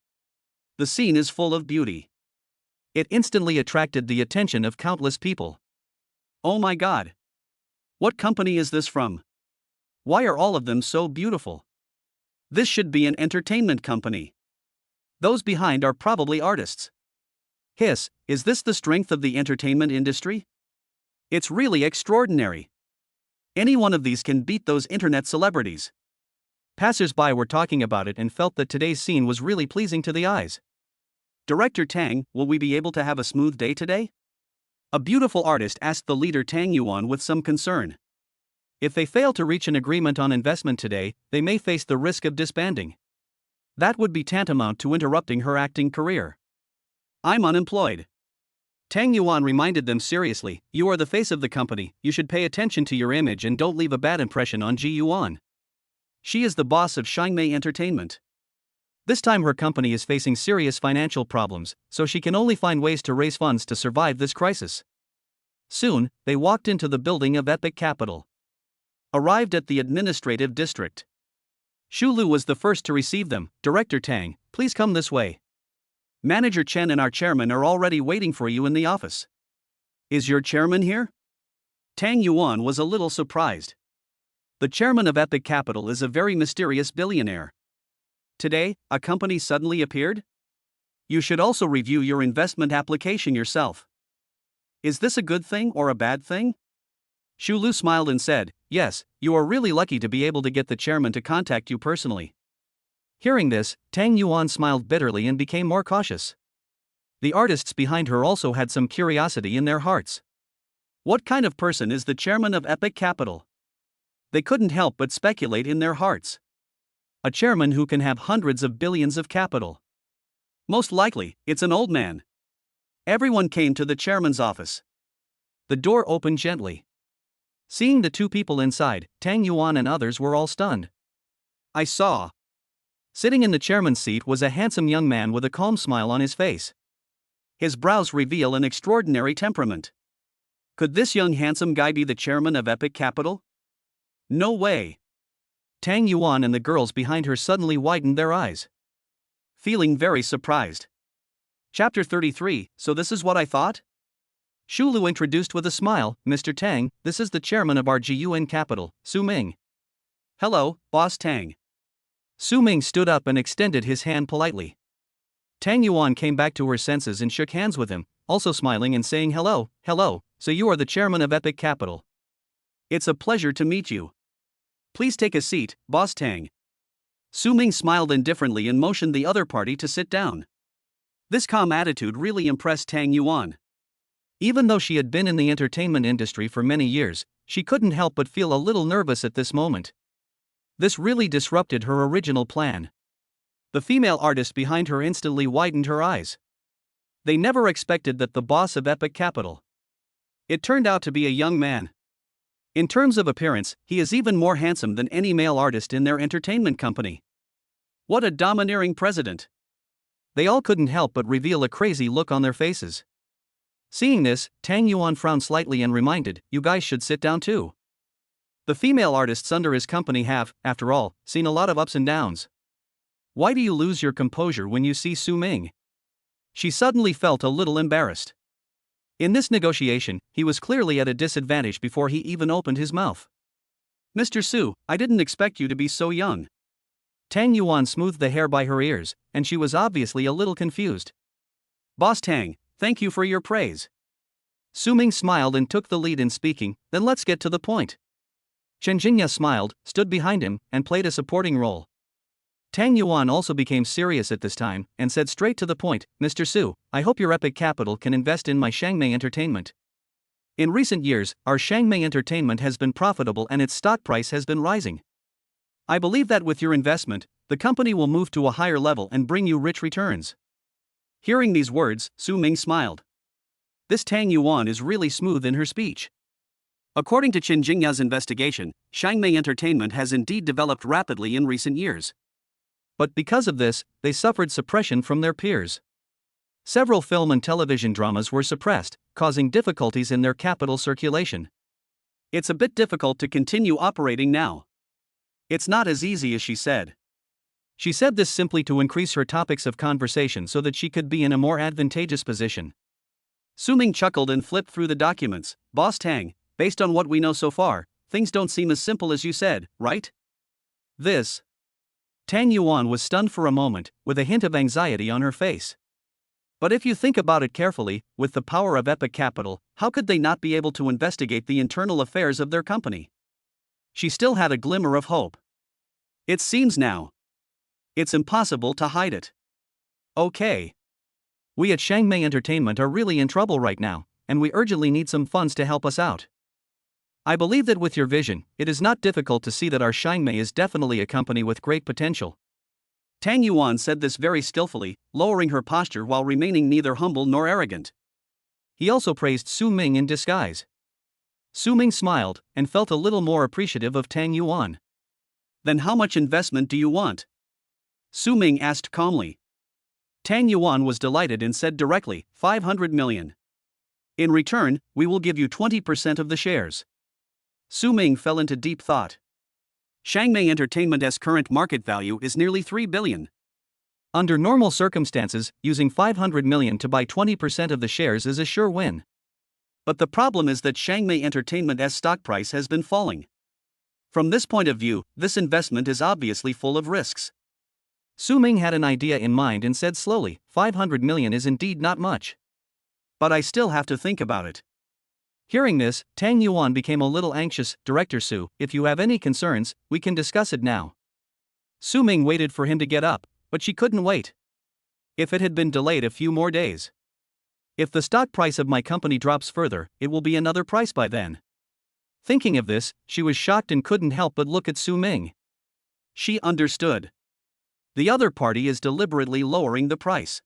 The scene is full of beauty. It instantly attracted the attention of countless people. Oh my god! What company is this from? Why are all of them so beautiful? This should be an entertainment company. Those behind are probably artists. Hiss, is this the strength of the entertainment industry? It's really extraordinary. Any one of these can beat those internet celebrities. Passers-by were talking about it and felt that today's scene was really pleasing to the eyes. Director Tang, will we be able to have a smooth day today? A beautiful artist asked the leader Tang Yuan with some concern. If they fail to reach an agreement on investment today, they may face the risk of disbanding. That would be tantamount to interrupting her acting career. I'm unemployed. Tang Yuan reminded them seriously, you are the face of the company, you should pay attention to your image and don't leave a bad impression on Ji Yuan. She is the boss of Shangmei Entertainment. This time her company is facing serious financial problems, so she can only find ways to raise funds to survive this crisis. Soon, they walked into the building of Epic Capital. Arrived at the administrative district. Shu Lu was the first to receive them. Director Tang, please come this way. Manager Chen and our chairman are already waiting for you in the office. Is your chairman here? Tang Yuan was a little surprised. The chairman of Epic Capital is a very mysterious billionaire. Today, a company suddenly appeared? You should also review your investment application yourself. Is this a good thing or a bad thing? Shu Lu smiled and said, yes, you are really lucky to be able to get the chairman to contact you personally. Hearing this, Tang Yuan smiled bitterly and became more cautious. The artists behind her also had some curiosity in their hearts. What kind of person is the chairman of Epic Capital? They couldn't help but speculate in their hearts. A chairman who can have hundreds of billions of capital. Most likely, it's an old man. Everyone came to the chairman's office. The door opened gently. Seeing the two people inside, Tang Yuan and others were all stunned. I saw. Sitting in the chairman's seat was a handsome young man with a calm smile on his face. His brows reveal an extraordinary temperament. Could this young handsome guy be the chairman of Epic Capital? No way. Tang Yuan and the girls behind her suddenly widened their eyes. Feeling very surprised. Chapter 33, so this is what I thought? Shu Lu introduced with a smile, Mr. Tang, this is the chairman of our GUN Capital, Su Ming. Hello, Boss Tang. Su Ming stood up and extended his hand politely. Tang Yuan came back to her senses and shook hands with him, also smiling and saying hello, so you are the chairman of Epic Capital. It's a pleasure to meet you. Please take a seat, Boss Tang. Su Ming smiled indifferently and motioned the other party to sit down. This calm attitude really impressed Tang Yuan. Even though she had been in the entertainment industry for many years, she couldn't help but feel a little nervous at this moment. This really disrupted her original plan. The female artist behind her instantly widened her eyes. They never expected that the boss of Epic Capital. It turned out to be a young man. In terms of appearance, he is even more handsome than any male artist in their entertainment company. What a domineering president! They all couldn't help but reveal a crazy look on their faces. Seeing this, Tang Yuan frowned slightly and reminded, you guys should sit down too. The female artists under his company have, after all, seen a lot of ups and downs. Why do you lose your composure when you see Su Ming? She suddenly felt a little embarrassed. In this negotiation, he was clearly at a disadvantage before he even opened his mouth. Mr. Su, I didn't expect you to be so young. Tang Yuan smoothed the hair by her ears, and she was obviously a little confused. Boss Tang, thank you for your praise. Su Ming smiled and took the lead in speaking, then let's get to the point. Chen Jingya smiled, stood behind him, and played a supporting role. Tang Yuan also became serious at this time, and said straight to the point, Mr. Su, I hope your Epic Capital can invest in my Shangmei Entertainment. In recent years, our Shangmei Entertainment has been profitable and its stock price has been rising. I believe that with your investment, the company will move to a higher level and bring you rich returns. Hearing these words, Su Ming smiled. This Tang Yuan is really smooth in her speech. According to Chen Jingya's investigation, Shangmei Entertainment has indeed developed rapidly in recent years. But because of this, they suffered suppression from their peers. Several film and television dramas were suppressed, causing difficulties in their capital circulation. It's a bit difficult to continue operating now. It's not as easy as she said. She said this simply to increase her topics of conversation so that she could be in a more advantageous position. Su Ming chuckled and flipped through the documents. Boss Tang, based on what we know so far, things don't seem as simple as you said, right? This. Tang Yuan was stunned for a moment, with a hint of anxiety on her face. But if you think about it carefully, with the power of Epic Capital, how could they not be able to investigate the internal affairs of their company? She still had a glimmer of hope. It seems now. It's impossible to hide it. Okay. We at Shangmei Entertainment are really in trouble right now, and we urgently need some funds to help us out. I believe that with your vision, it is not difficult to see that our Shangmei is definitely a company with great potential. Tang Yuan said this very skillfully, lowering her posture while remaining neither humble nor arrogant. He also praised Su Ming in disguise. Su Ming smiled and felt a little more appreciative of Tang Yuan. Then how much investment do you want? Su Ming asked calmly. Tang Yuan was delighted and said directly, 500 million. In return, we will give you 20% of the shares. Su Ming fell into deep thought. Shangmei Entertainment's current market value is nearly 3 billion. Under normal circumstances, using 500 million to buy 20% of the shares is a sure win. But the problem is that Shangmei Entertainment's stock price has been falling. From this point of view, this investment is obviously full of risks. Su Ming had an idea in mind and said slowly, 500 million is indeed not much. But I still have to think about it. Hearing this, Tang Yuan became a little anxious. Director Su, if you have any concerns, we can discuss it now. Su Ming waited for him to get up, but she couldn't wait. If it had been delayed a few more days. If the stock price of my company drops further, it will be another price by then. Thinking of this, she was shocked and couldn't help but look at Su Ming. She understood. The other party is deliberately lowering the price.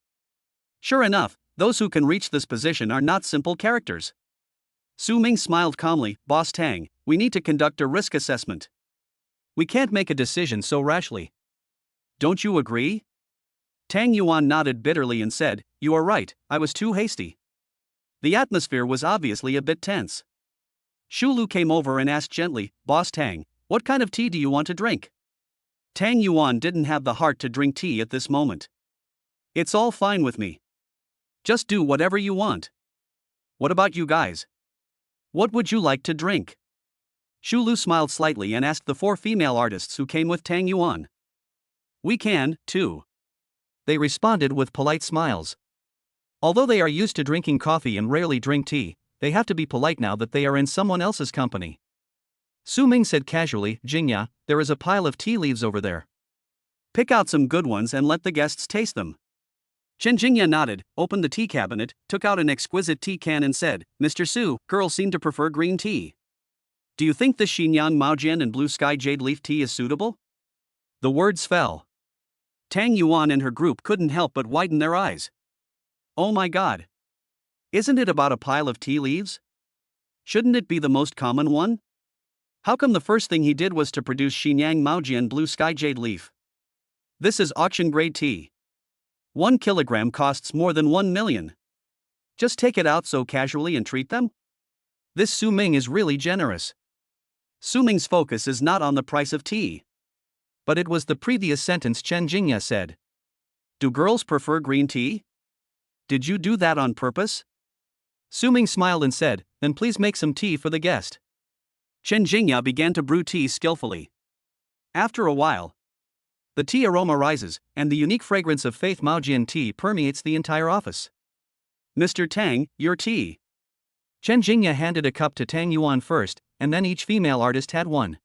Sure enough, those who can reach this position are not simple characters. Su Ming smiled calmly. Boss Tang, we need to conduct a risk assessment. We can't make a decision so rashly. Don't you agree? Tang Yuan nodded bitterly and said, you are right, I was too hasty. The atmosphere was obviously a bit tense. Shu Lu came over and asked gently, Boss Tang, what kind of tea do you want to drink? Tang Yuan didn't have the heart to drink tea at this moment. It's all fine with me. Just do whatever you want. What about you guys? What would you like to drink? Shu Lu smiled slightly and asked the 4 female artists who came with Tang Yuan. We can, too. They responded with polite smiles. Although they are used to drinking coffee and rarely drink tea, they have to be polite now that they are in someone else's company. Su Ming said casually, Jingya, there is a pile of tea leaves over there. Pick out some good ones and let the guests taste them. Chen Jingya nodded, opened the tea cabinet, took out an exquisite tea can and said, Mr. Su, girls seem to prefer green tea. Do you think the Xinyang Maojian and Blue Sky Jade Leaf tea is suitable? The words fell. Tang Yuan and her group couldn't help but widen their eyes. Oh my god. Isn't it about a pile of tea leaves? Shouldn't it be the most common one? How come the first thing he did was to produce Xinyang Maojian Blue Sky Jade Leaf? This is auction-grade tea. 1 kilogram costs more than 1 million. Just take it out so casually and treat them? This Su Ming is really generous. Su Ming's focus is not on the price of tea. But it was the previous sentence Chen Jingya said. Do girls prefer green tea? Did you do that on purpose? Su Ming smiled and said, then please make some tea for the guest. Chen Jingya began to brew tea skillfully. After a while, the tea aroma rises, and the unique fragrance of Faith Maojian tea permeates the entire office. Mr. Tang, your tea. Chen Jingya handed a cup to Tang Yuan first, and then each female artist had one.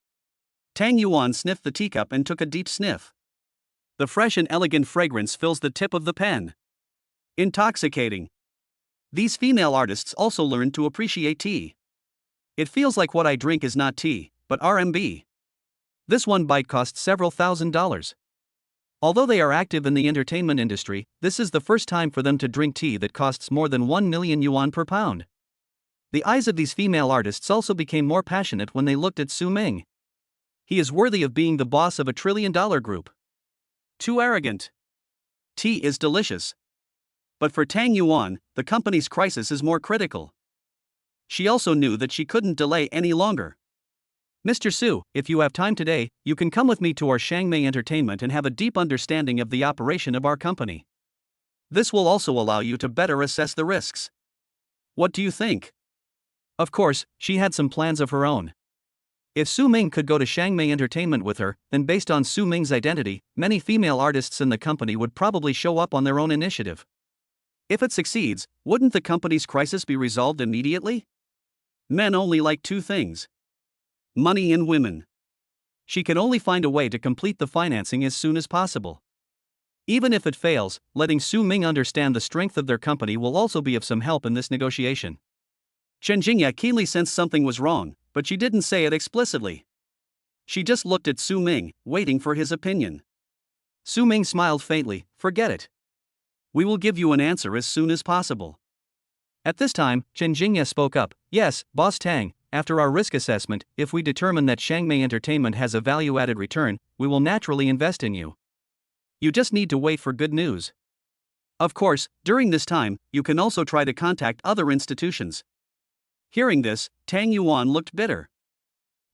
Tang Yuan sniffed the teacup and took a deep sniff. The fresh and elegant fragrance fills the tip of the pen. Intoxicating. These female artists also learned to appreciate tea. It feels like what I drink is not tea, but RMB. This one bite costs several $1,000s. Although they are active in the entertainment industry, this is the first time for them to drink tea that costs more than 1 million yuan per pound. The eyes of these female artists also became more passionate when they looked at Su Ming. He is worthy of being the boss of a $1 trillion group. Too arrogant. Tea is delicious. But for Tang Yuan, the company's crisis is more critical. She also knew that she couldn't delay any longer. Mr. Su, if you have time today, you can come with me to our Shangmei entertainment and have a deep understanding of the operation of our company. This will also allow you to better assess the risks. What do you think? Of course, she had some plans of her own. If Su Ming could go to Shangmei Entertainment with her, then based on Su Ming's identity, many female artists in the company would probably show up on their own initiative. If it succeeds, wouldn't the company's crisis be resolved immediately? Men only like two things: money and women. She can only find a way to complete the financing as soon as possible. Even if it fails, letting Su Ming understand the strength of their company will also be of some help in this negotiation. Chen Jingya keenly sensed something was wrong, but she didn't say it explicitly. She just looked at Su Ming, waiting for his opinion. Su Ming smiled faintly. Forget it. We will give you an answer as soon as possible. At this time, Chen Jingya spoke up. Yes, Boss Tang, after our risk assessment, if we determine that Shangmei Entertainment has a value-added return, we will naturally invest in you. You just need to wait for good news. Of course, during this time, you can also try to contact other institutions. Hearing this, Tang Yuan looked bitter.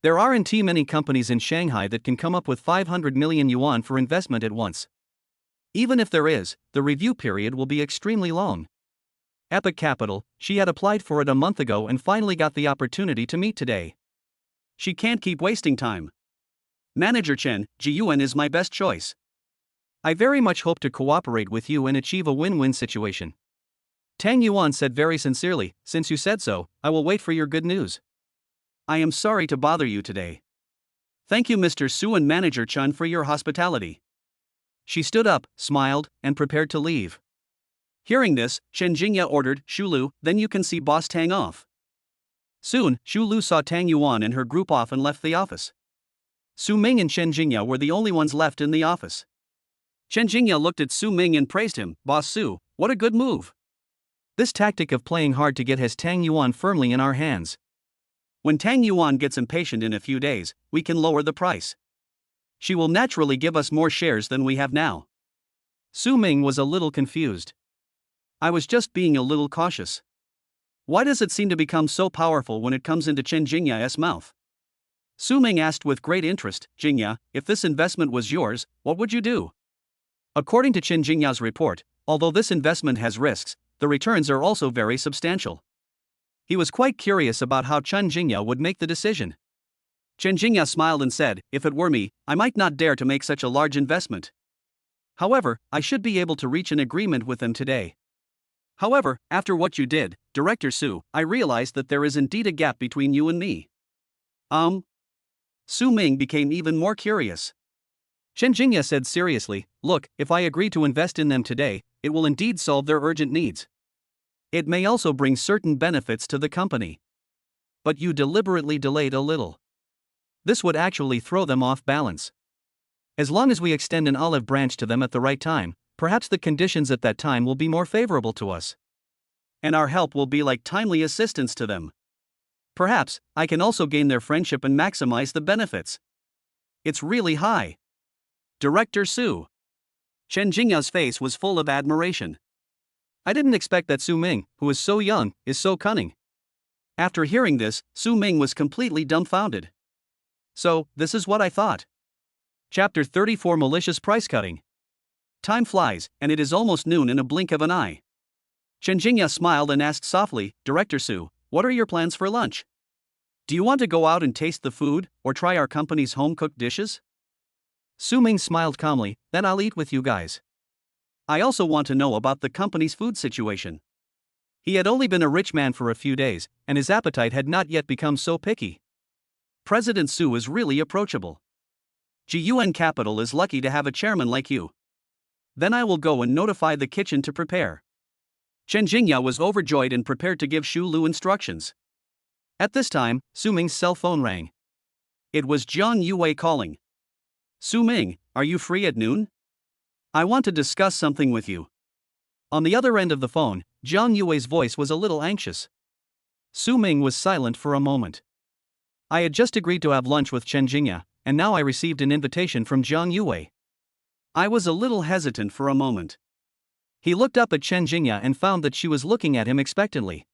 There aren't too many companies in Shanghai that can come up with 500 million yuan for investment at once. Even if there is, the review period will be extremely long. Epic Capital, she had applied for it a month ago and finally got the opportunity to meet today. She can't keep wasting time. Manager Chen, Jiyuan is my best choice. I very much hope to cooperate with you and achieve a win-win situation. Tang Yuan said very sincerely, since you said so, I will wait for your good news. I am sorry to bother you today. Thank you Mr. Su and Manager Chen for your hospitality. She stood up, smiled, and prepared to leave. Hearing this, Chen Jingya ordered, Shulu, then you can see Boss Tang off. Soon, Shulu saw Tang Yuan and her group off and left the office. Su Ming and Chen Jingya were the only ones left in the office. Chen Jingya looked at Su Ming and praised him. Boss Su, what a good move. This tactic of playing hard to get has Tang Yuan firmly in our hands. When Tang Yuan gets impatient in a few days, we can lower the price. She will naturally give us more shares than we have now. Su Ming was a little confused. I was just being a little cautious. Why does it seem to become so powerful when it comes into Chen Jingya's mouth? Su Ming asked with great interest, Jingya, if this investment was yours, what would you do? According to Chen Jingya's report, although this investment has risks, the returns are also very substantial. He was quite curious about how Chen Jingya would make the decision. Chen Jingya smiled and said, if it were me, I might not dare to make such a large investment. However, I should be able to reach an agreement with them today. However, after what you did, Director Su, I realized that there is indeed a gap between you and me. Su Ming became even more curious. Chen Jingya said seriously, look, if I agree to invest in them today, it will indeed solve their urgent needs. It may also bring certain benefits to the company. But you deliberately delayed a little. This would actually throw them off balance. As long as we extend an olive branch to them at the right time, perhaps the conditions at that time will be more favorable to us. And our help will be like timely assistance to them. Perhaps, I can also gain their friendship and maximize the benefits. It's really high. Director Su. Chen Jingya's face was full of admiration. I didn't expect that Su Ming, who is so young, is so cunning. After hearing this, Su Ming was completely dumbfounded. So, this is what I thought. Chapter 34 Malicious Price Cutting. Time flies, and it is almost noon in a blink of an eye. Chen Jingya smiled and asked softly, Director Su, what are your plans for lunch? Do you want to go out and taste the food, or try our company's home-cooked dishes? Su Ming smiled calmly, then I'll eat with you guys. I also want to know about the company's food situation. He had only been a rich man for a few days, and his appetite had not yet become so picky. President Su is really approachable. Jiyuan Capital is lucky to have a chairman like you. Then I will go and notify the kitchen to prepare. Chen Jingya was overjoyed and prepared to give Xu Lu instructions. At this time, Su Ming's cell phone rang. It was Jiang Yue calling. Su Ming, are you free at noon? I want to discuss something with you. On the other end of the phone, Jiang Yue's voice was a little anxious. Su Ming was silent for a moment. I had just agreed to have lunch with Chen Jingya, and now I received an invitation from Jiang Yue. I was a little hesitant for a moment. He looked up at Chen Jingya and found that she was looking at him expectantly.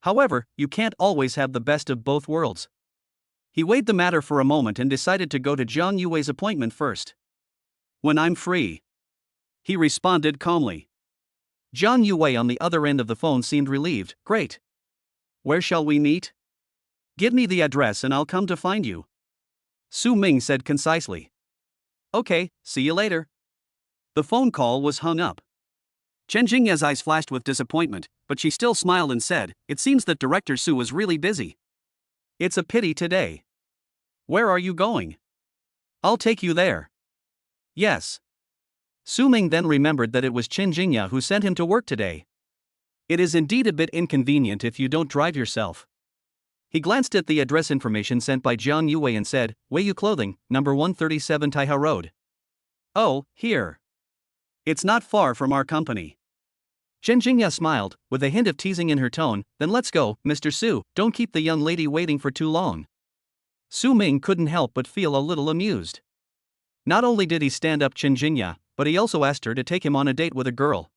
However, you can't always have the best of both worlds. He weighed the matter for a moment and decided to go to Jiang Yue's appointment first. When I'm free, he responded calmly. Jiang Yue on the other end of the phone seemed relieved. Great. Where shall we meet? Give me the address and I'll come to find you, Su Ming said concisely. Okay, see you later. The phone call was hung up. Chen Jingya's eyes flashed with disappointment, but she still smiled and said, "It seems that Director Su is really busy. It's a pity today. Where are you going? I'll take you there." Yes. Su Ming then remembered that it was Chen Jingya who sent him to work today. It is indeed a bit inconvenient if you don't drive yourself. He glanced at the address information sent by Jiang Yue and said, Weiyu Clothing, number 137 Taiha Road. Oh, here. It's not far from our company. Chen Jingya smiled, with a hint of teasing in her tone. Then let's go, Mr. Su, don't keep the young lady waiting for too long. Su Ming couldn't help but feel a little amused. Not only did he stand up Chen Jingya, but he also asked her to take him on a date with a girl.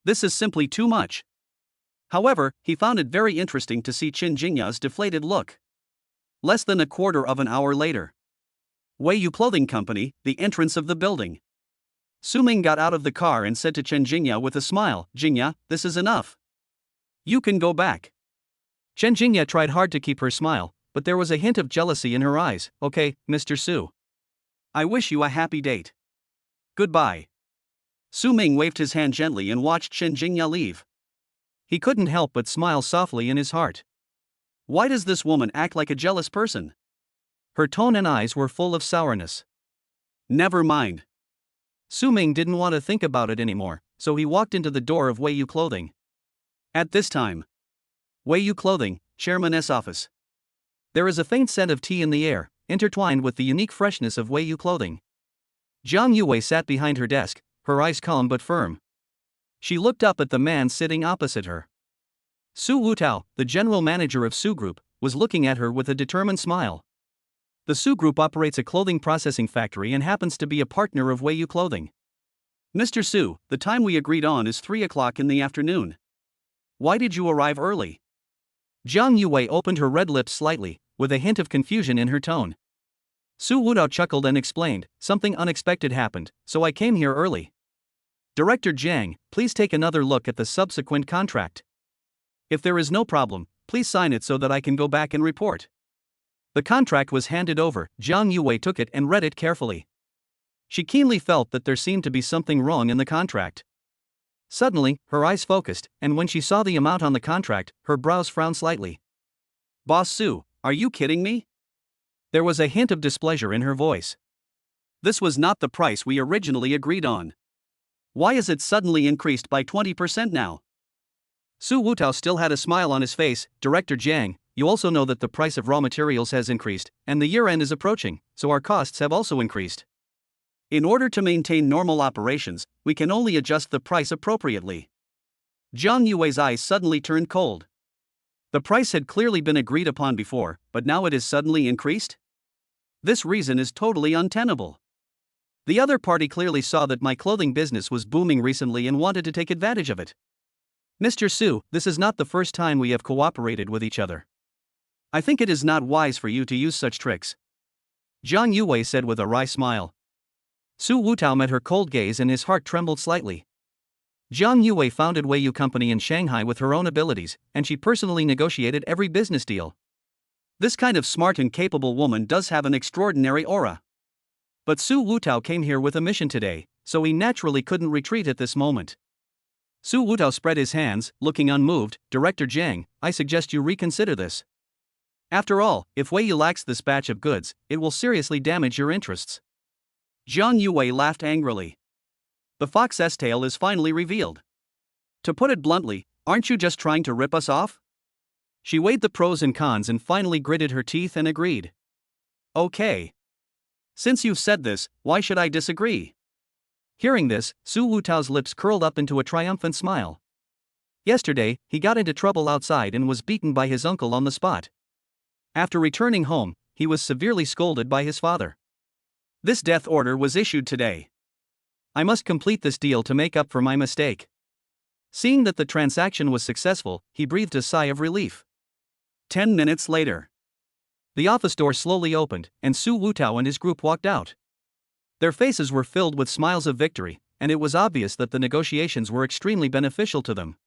This is simply too much. However, he found it very interesting to see Chen Jingya's deflated look. Less than a quarter of an hour later. Weiyu Clothing Company, the entrance of the building. Su Ming got out of the car and said to Chen Jingya with a smile, Jingya, this is enough. You can go back. Chen Jingya tried hard to keep her smile, but there was a hint of jealousy in her eyes. Okay, Mr. Su. I wish you a happy date. Goodbye. Su Ming waved his hand gently and watched Chen Jingya leave. He couldn't help but smile softly in his heart. Why does this woman act like a jealous person? Her tone and eyes were full of sourness. Never mind. Su Ming didn't want to think about it anymore, so he walked into the door of Weiyu Clothing. At this time, Weiyu Clothing, Chairman's office. There is a faint scent of tea in the air, intertwined with the unique freshness of Weiyu Clothing. Jiang Yue sat behind her desk, her eyes calm but firm. She looked up at the man sitting opposite her. Su Wutao, the general manager of Su Group, was looking at her with a determined smile. The Su Group operates a clothing processing factory and happens to be a partner of Weiyu Clothing. Mr. Su, the time we agreed on is 3 o'clock in the afternoon. Why did you arrive early? Jiang Yue opened her red lips slightly, with a hint of confusion in her tone. Su Wutao chuckled and explained, something unexpected happened, so I came here early. Director Jiang, please take another look at the subsequent contract. If there is no problem, please sign it so that I can go back and report. The contract was handed over. Jiang Yue took it and read it carefully. She keenly felt that there seemed to be something wrong in the contract. Suddenly, her eyes focused, and when she saw the amount on the contract, her brows frowned slightly. Boss Su, are you kidding me? There was a hint of displeasure in her voice. This was not the price we originally agreed on. Why is it suddenly increased by 20% now? Su Wutao still had a smile on his face. Director Jiang, you also know that the price of raw materials has increased, and the year-end is approaching, so our costs have also increased. In order to maintain normal operations, we can only adjust the price appropriately. Jiang Yue's eyes suddenly turned cold. The price had clearly been agreed upon before, but now it is suddenly increased? This reason is totally untenable. The other party clearly saw that my clothing business was booming recently and wanted to take advantage of it. Mr. Su, this is not the first time we have cooperated with each other. I think it is not wise for you to use such tricks, Jiang Yue said with a wry smile. Su Wutao met her cold gaze and his heart trembled slightly. Jiang Yue founded Weiyu Company in Shanghai with her own abilities, and she personally negotiated every business deal. This kind of smart and capable woman does have an extraordinary aura. But Su Wutao came here with a mission today, so he naturally couldn't retreat at this moment. Su Wutao spread his hands, looking unmoved. Director Jiang, I suggest you reconsider this. After all, if Weiyu lacks this batch of goods, it will seriously damage your interests. Jiang Yue laughed angrily. The fox's tail is finally revealed. To put it bluntly, aren't you just trying to rip us off? She weighed the pros and cons and finally gritted her teeth and agreed. Okay. Since you've said this, why should I disagree? Hearing this, Su Wutao's lips curled up into a triumphant smile. Yesterday, he got into trouble outside and was beaten by his uncle on the spot. After returning home, he was severely scolded by his father. This death order was issued today. I must complete this deal to make up for my mistake. Seeing that the transaction was successful, he breathed a sigh of relief. 10 minutes later. The office door slowly opened, and Su Wutao and his group walked out. Their faces were filled with smiles of victory, and it was obvious that the negotiations were extremely beneficial to them.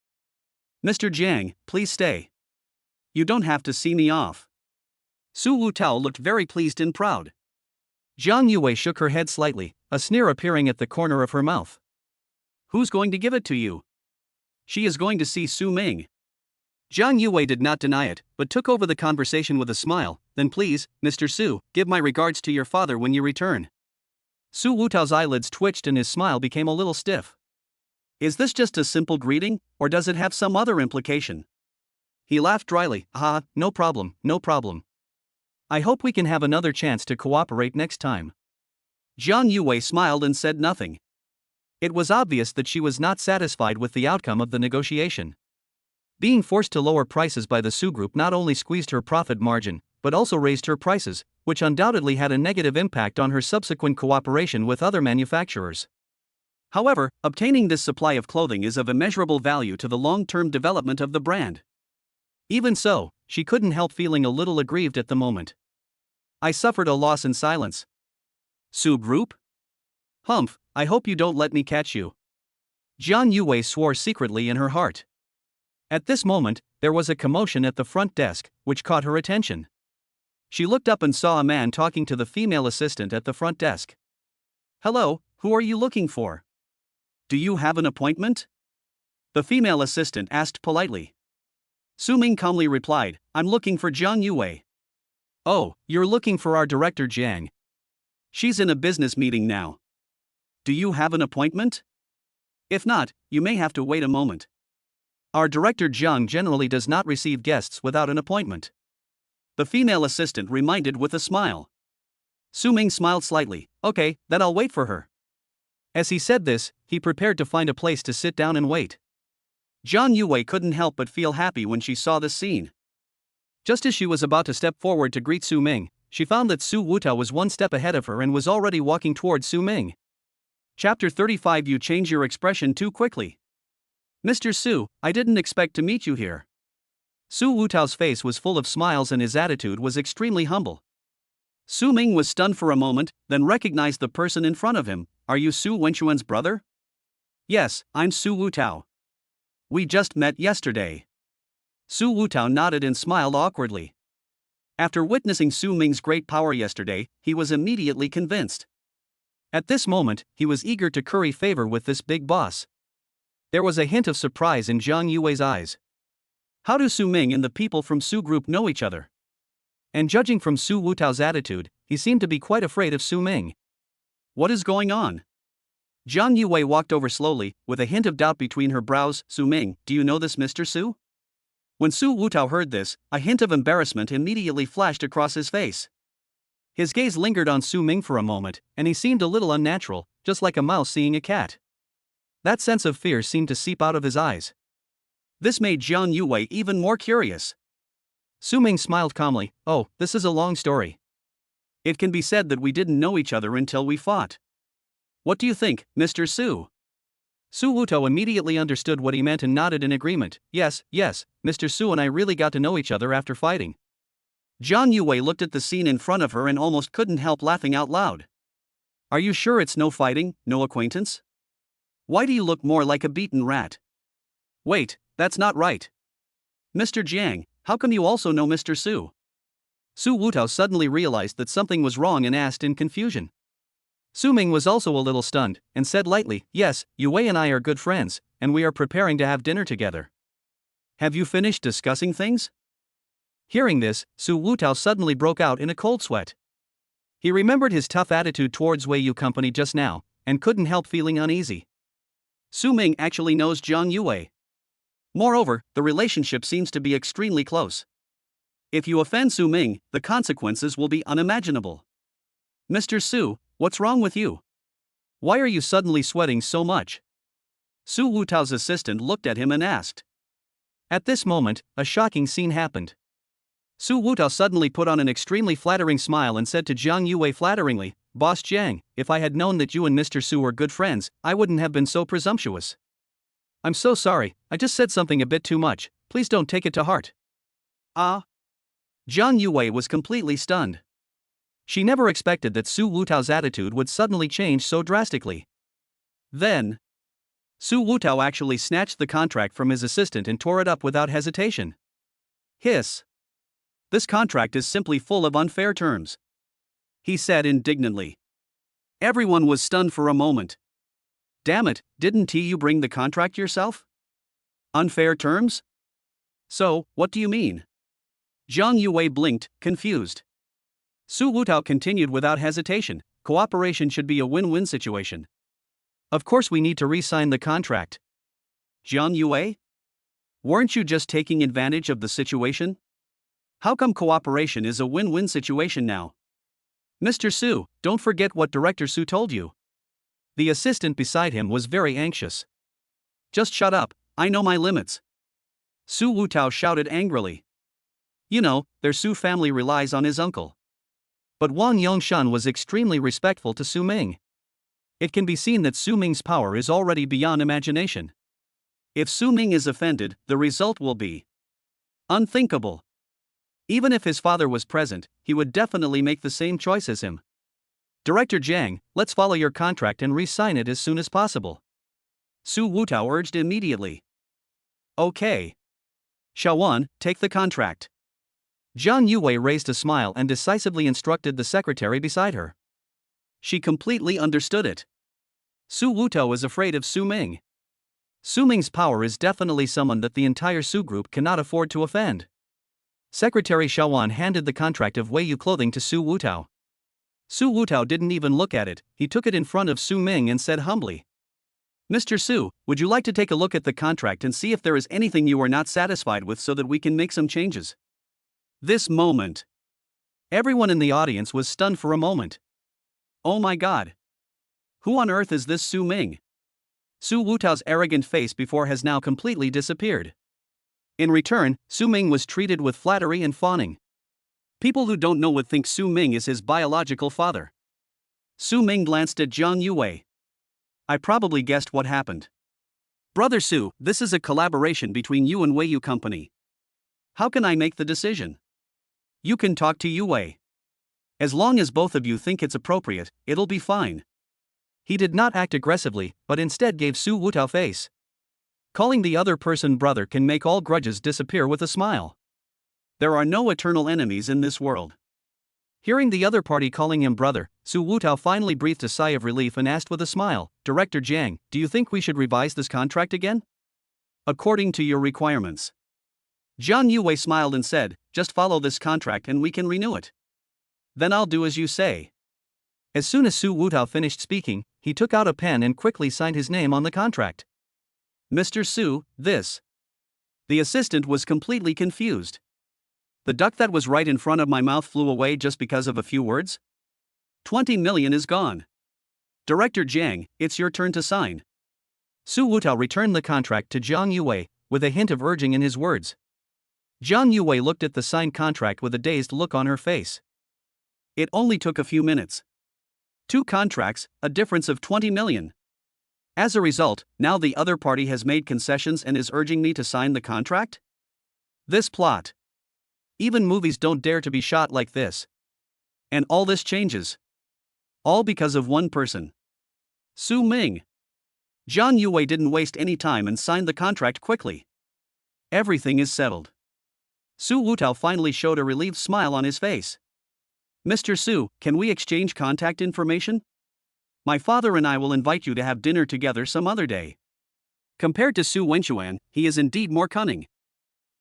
"Mr. Jiang, please stay. You don't have to see me off." Su Wutao looked very pleased and proud. Jiang Yue shook her head slightly, a sneer appearing at the corner of her mouth. "Who's going to give it to you? She is going to see Su Ming." Jiang Yue did not deny it, but took over the conversation with a smile. "Then please, Mr. Su, give my regards to your father when you return." Su Wutao's eyelids twitched and his smile became a little stiff. Is this just a simple greeting, or does it have some other implication? He laughed dryly. No problem, no problem. I hope we can have another chance to cooperate next time." Jiang Yue smiled and said nothing. It was obvious that she was not satisfied with the outcome of the negotiation. Being forced to lower prices by the Su Group not only squeezed her profit margin, but also raised her prices, which undoubtedly had a negative impact on her subsequent cooperation with other manufacturers. However, obtaining this supply of clothing is of immeasurable value to the long-term development of the brand. Even so, she couldn't help feeling a little aggrieved at the moment. "I suffered a loss in silence." "Su Group? Humph, I hope you don't let me catch you." Jiang Yue swore secretly in her heart. At this moment, there was a commotion at the front desk, which caught her attention. She looked up and saw a man talking to the female assistant at the front desk. "Hello, who are you looking for? Do you have an appointment?" the female assistant asked politely. Su Ming calmly replied, "I'm looking for Jiang Yue." "Oh, you're looking for our director Jiang. She's in a business meeting now. Do you have an appointment? If not, you may have to wait a moment. Our director Jiang generally does not receive guests without an appointment," the female assistant reminded with a smile. Su Ming smiled slightly. "Okay, then I'll wait for her." As he said this, he prepared to find a place to sit down and wait. Jiang Yue couldn't help but feel happy when she saw this scene. Just as she was about to step forward to greet Su Ming, she found that Su Wutao was one step ahead of her and was already walking towards Su Ming. Chapter 35. You change your expression too quickly. "Mr. Su, I didn't expect to meet you here." Su Wutao's face was full of smiles and his attitude was extremely humble. Su Ming was stunned for a moment, then recognized the person in front of him. "Are you Su Wenchuan's brother?" "Yes, I'm Su Wutao. We just met yesterday." Su Wutao nodded and smiled awkwardly. After witnessing Su Ming's great power yesterday, he was immediately convinced. At this moment, he was eager to curry favor with this big boss. There was a hint of surprise in Jiang Yue's eyes. How do Su Ming and the people from Su Group know each other? And judging from Su Wutao's attitude, he seemed to be quite afraid of Su Ming. What is going on? Jiang Yue walked over slowly, with a hint of doubt between her brows. "Su Ming, do you know this Mr. Su?" When Su Wutao heard this, a hint of embarrassment immediately flashed across his face. His gaze lingered on Su Ming for a moment, and he seemed a little unnatural, just like a mouse seeing a cat. That sense of fear seemed to seep out of his eyes. This made Jiang Yue even more curious. Su Ming smiled calmly. "Oh, this is a long story. It can be said that we didn't know each other until we fought. What do you think, Mr. Su?" Su Wutao immediately understood what he meant and nodded in agreement. Yes, Mr. Su and I really got to know each other after fighting." Jiang Yue looked at the scene in front of her and almost couldn't help laughing out loud. "Are you sure it's no fighting, no acquaintance? Why do you look more like a beaten rat?" "Wait, that's not right. Mr. Jiang, how come you also know Mr. Su?" Su Wutao suddenly realized that something was wrong and asked in confusion. Su Ming was also a little stunned, and said lightly, "Yes, Yue and I are good friends, and we are preparing to have dinner together." "Have you finished discussing things?" Hearing this, Su Wutao suddenly broke out in a cold sweat. He remembered his tough attitude towards Wei Yu Company just now, and couldn't help feeling uneasy. Su Ming actually knows Jiang Yue. Moreover, the relationship seems to be extremely close. If you offend Su Ming, the consequences will be unimaginable. "Mr. Su, what's wrong with you? Why are you suddenly sweating so much?" Su Wutao's assistant looked at him and asked. At this moment, a shocking scene happened. Su Wutao suddenly put on an extremely flattering smile and said to Jiang Yue flatteringly, "Boss Jiang, if I had known that you and Mr. Su were good friends, I wouldn't have been so presumptuous. I'm so sorry, I just said something a bit too much, please don't take it to heart." "Ah? Jiang Yue was completely stunned. She never expected that Su Wutao's attitude would suddenly change so drastically. Then, Su Wutao actually snatched the contract from his assistant and tore it up without hesitation. Hiss. This contract is simply full of unfair terms, he said indignantly. Everyone was stunned for a moment. Damn it, didn't you bring the contract yourself? Unfair terms? So, what do you mean? Jiang Yue blinked, confused. Su Wutao continued without hesitation. Cooperation should be a win-win situation. Of course we need to re-sign the contract. Jiang Yue? Weren't you just taking advantage of the situation? How come cooperation is a win-win situation now? Mr. Su, don't forget what Director Su told you. The assistant beside him was very anxious. Just shut up, I know my limits. Su Wutao shouted angrily. You know, their Su family relies on his uncle. But Wang Yongshan was extremely respectful to Su Ming. It can be seen that Su Ming's power is already beyond imagination. If Su Ming is offended, the result will be unthinkable. Even if his father was present, he would definitely make the same choice as him. Director Jiang, let's follow your contract and re-sign it as soon as possible. Su Wutao urged immediately. Okay. Shawan, take the contract. Jiang Yue raised a smile and decisively instructed the secretary beside her. She completely understood it. Su Wutao is afraid of Su Ming. Su Ming's power is definitely someone that the entire Su group cannot afford to offend. Secretary Shawan handed the contract of Weiyu clothing to Su Wutao. Su Wutao didn't even look at it, he took it in front of Su Ming and said humbly. Mr. Su, would you like to take a look at the contract and see if there is anything you are not satisfied with so that we can make some changes? This moment. Everyone in the audience was stunned for a moment. Oh my god. Who on earth is this Su Ming? Su Wutao's arrogant face before has now completely disappeared. In return, Su Ming was treated with flattery and fawning. People who don't know would think Su Ming is his biological father. Su Ming glanced at Jiang Yue. I probably guessed what happened. Brother Su, this is a collaboration between you and Weiyu Company. How can I make the decision? You can talk to Yue. As long as both of you think it's appropriate, it'll be fine. He did not act aggressively, but instead gave Su Wutao face. Calling the other person brother can make all grudges disappear with a smile. There are no eternal enemies in this world. Hearing the other party calling him brother, Su Wutao finally breathed a sigh of relief and asked with a smile, Director Jiang, do you think we should revise this contract again? According to your requirements. Jiang Yue smiled and said, just follow this contract and we can renew it. Then I'll do as you say. As soon as Su Wutao finished speaking, he took out a pen and quickly signed his name on the contract. Mr. Su, this. The assistant was completely confused. The duck that was right in front of my mouth flew away just because of a few words? 20 million is gone. Director Jiang, it's your turn to sign. Su Wutao returned the contract to Jiang Yue, with a hint of urging in his words. Jiang Yue looked at the signed contract with a dazed look on her face. It only took a few minutes. 2 contracts, a difference of 20 million. As a result, now the other party has made concessions and is urging me to sign the contract? This plot. Even movies don't dare to be shot like this. And all this changes. All because of one person. Su Ming. Jiang Yue didn't waste any time and signed the contract quickly. Everything is settled. Su Wutao finally showed a relieved smile on his face. Mr. Su, can we exchange contact information? My father and I will invite you to have dinner together some other day. Compared to Su Wenchuan, he is indeed more cunning.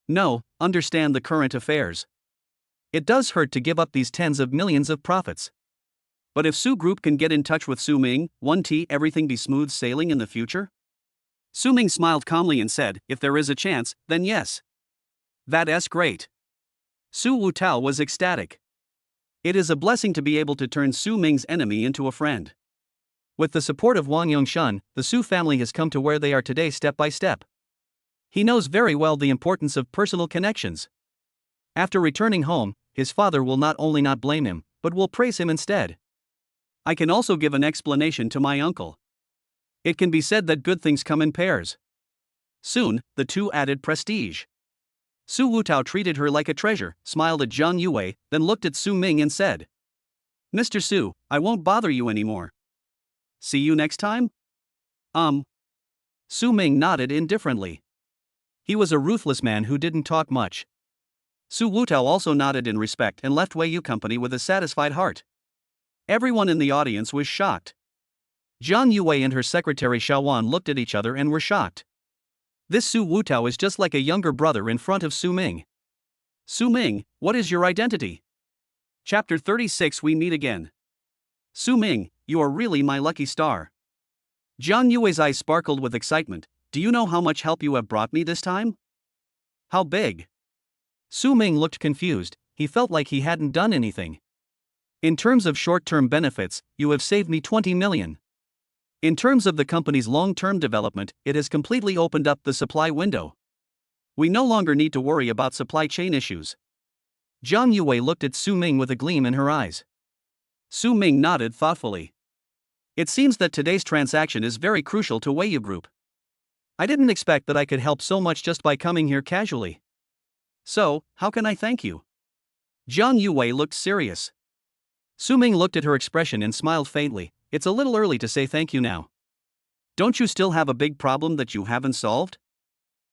No, understand the current affairs. It does hurt to give up these tens of millions of profits. But if Su Group can get in touch with Su Ming, everything be smooth sailing in the future? Su Ming smiled calmly and said, if there is a chance, then yes. That's great. Su Wutao was ecstatic. It is a blessing to be able to turn Su Ming's enemy into a friend. With the support of Wang Yongshan, the Su family has come to where they are today step by step. He knows very well the importance of personal connections. After returning home, his father will not only not blame him, but will praise him instead. I can also give an explanation to my uncle. It can be said that good things come in pairs. Soon, the two added prestige. Su Wutao treated her like a treasure, smiled at Zhang Yue, then looked at Su Ming and said, "Mr. Su, I won't bother you anymore. See you next time?" Su Ming nodded indifferently. He was a ruthless man who didn't talk much. Su Wutao also nodded in respect and left Wei Yu Company with a satisfied heart. Everyone in the audience was shocked. Zhang Yue and her secretary Xiaowan looked at each other and were shocked. This Su Wutao is just like a younger brother in front of Su Ming. Su Ming, what is your identity? Chapter 36. We meet again. Su Ming, you are really my lucky star. Zhang Yue's eyes sparkled with excitement. Do you know how much help you have brought me this time? How big? Su Ming looked confused. He felt like he hadn't done anything. In terms of short-term benefits, you have saved me 20 million. In terms of the company's long-term development, it has completely opened up the supply window. We no longer need to worry about supply chain issues. Zhang Yue looked at Su Ming with a gleam in her eyes. Su Ming nodded thoughtfully. It seems that today's transaction is very crucial to Wei Yu Group. I didn't expect that I could help so much just by coming here casually. So, how can I thank you? Zhang Yue looked serious. Su Ming looked at her expression and smiled faintly. It's a little early to say thank you now. Don't you still have a big problem that you haven't solved?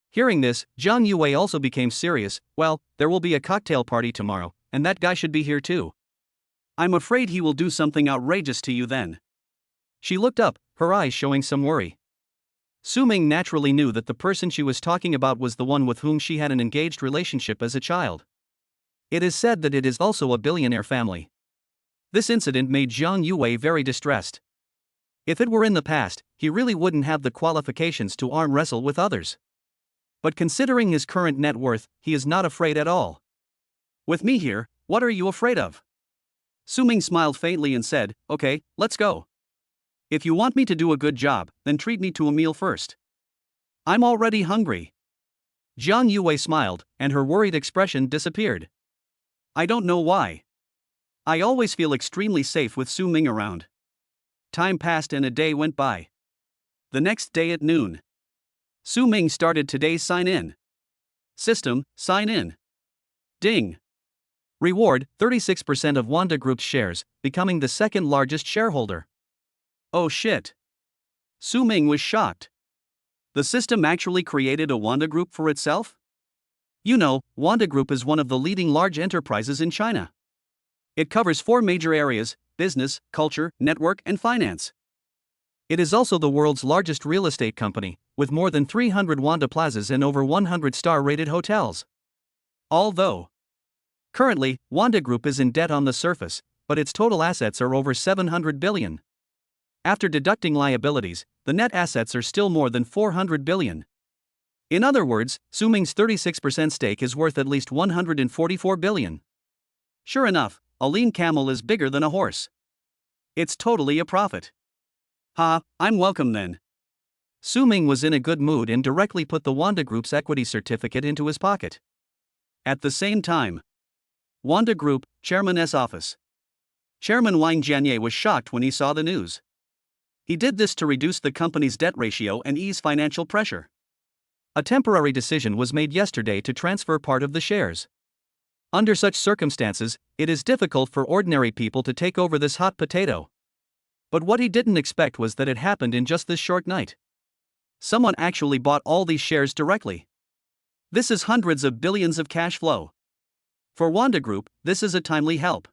Hearing this, Zhang Yue also became serious. Well, there will be a cocktail party tomorrow, and that guy should be here too. I'm afraid he will do something outrageous to you then. She looked up, her eyes showing some worry. Su Ming naturally knew that the person she was talking about was the one with whom she had an engaged relationship as a child. It is said that it is also a billionaire family. This incident made Zhang Yue very distressed. If it were in the past, he really wouldn't have the qualifications to arm wrestle with others. But considering his current net worth, he is not afraid at all. With me here, what are you afraid of? Su Ming smiled faintly and said, "Okay, let's go. If you want me to do a good job, then treat me to a meal first. I'm already hungry." Zhang Yue smiled, and her worried expression disappeared. I don't know why. I always feel extremely safe with Su Ming around. Time passed and a day went by. The next day at noon, Su Ming started today's sign-in. System, sign in. Ding. Reward, 36% of Wanda Group's shares, becoming the second largest shareholder. Oh shit. Su Ming was shocked. The system actually created a Wanda Group for itself? You know, Wanda Group is one of the leading large enterprises in China. It covers 4 major areas: business, culture, network, and finance. It is also the world's largest real estate company, with more than 300 Wanda plazas and over 100 star-rated hotels. Although currently, Wanda Group is in debt on the surface, but its total assets are over 700 billion. After deducting liabilities, the net assets are still more than 400 billion. In other words, Su Ming's 36% stake is worth at least 144 billion. Sure enough, a lean camel is bigger than a horse. It's totally a profit. Ha, I'm welcome then. Su Ming was in a good mood and directly put the Wanda Group's equity certificate into his pocket. At the same time, Wanda Group, Chairman's office. Chairman Wang Jianye was shocked when he saw the news. He did this to reduce the company's debt ratio and ease financial pressure. A temporary decision was made yesterday to transfer part of the shares. Under such circumstances, it is difficult for ordinary people to take over this hot potato. But what he didn't expect was that it happened in just this short night. Someone actually bought all these shares directly. This is hundreds of billions of cash flow. For Wanda Group, this is a timely help.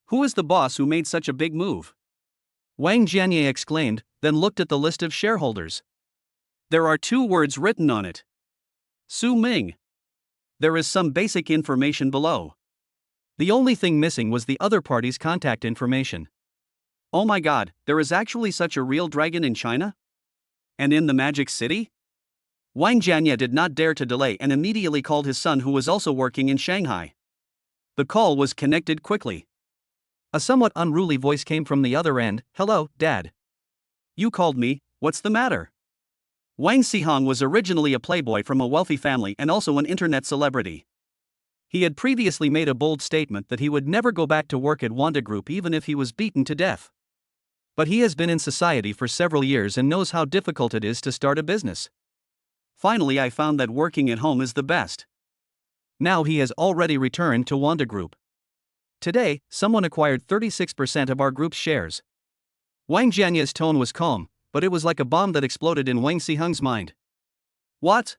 Who is the boss who made such a big move? Wang Jianye exclaimed, then looked at the list of shareholders. There are 2 words written on it. Su Ming. There is some basic information below. The only thing missing was the other party's contact information. Oh my god, there is actually such a real dragon in China? And in the Magic City? Wang Jianye did not dare to delay and immediately called his son, who was also working in Shanghai. The call was connected quickly. A somewhat unruly voice came from the other end. Hello, Dad. You called me, what's the matter? Wang Xihong was originally a playboy from a wealthy family and also an internet celebrity. He had previously made a bold statement that he would never go back to work at Wanda Group even if he was beaten to death. But he has been in society for several years and knows how difficult it is to start a business. Finally, I found that working at home is the best. Now he has already returned to Wanda Group. Today, someone acquired 36% of our group's shares. Wang Jianye's tone was calm, but it was like a bomb that exploded in Wang Xiheng's mind. What?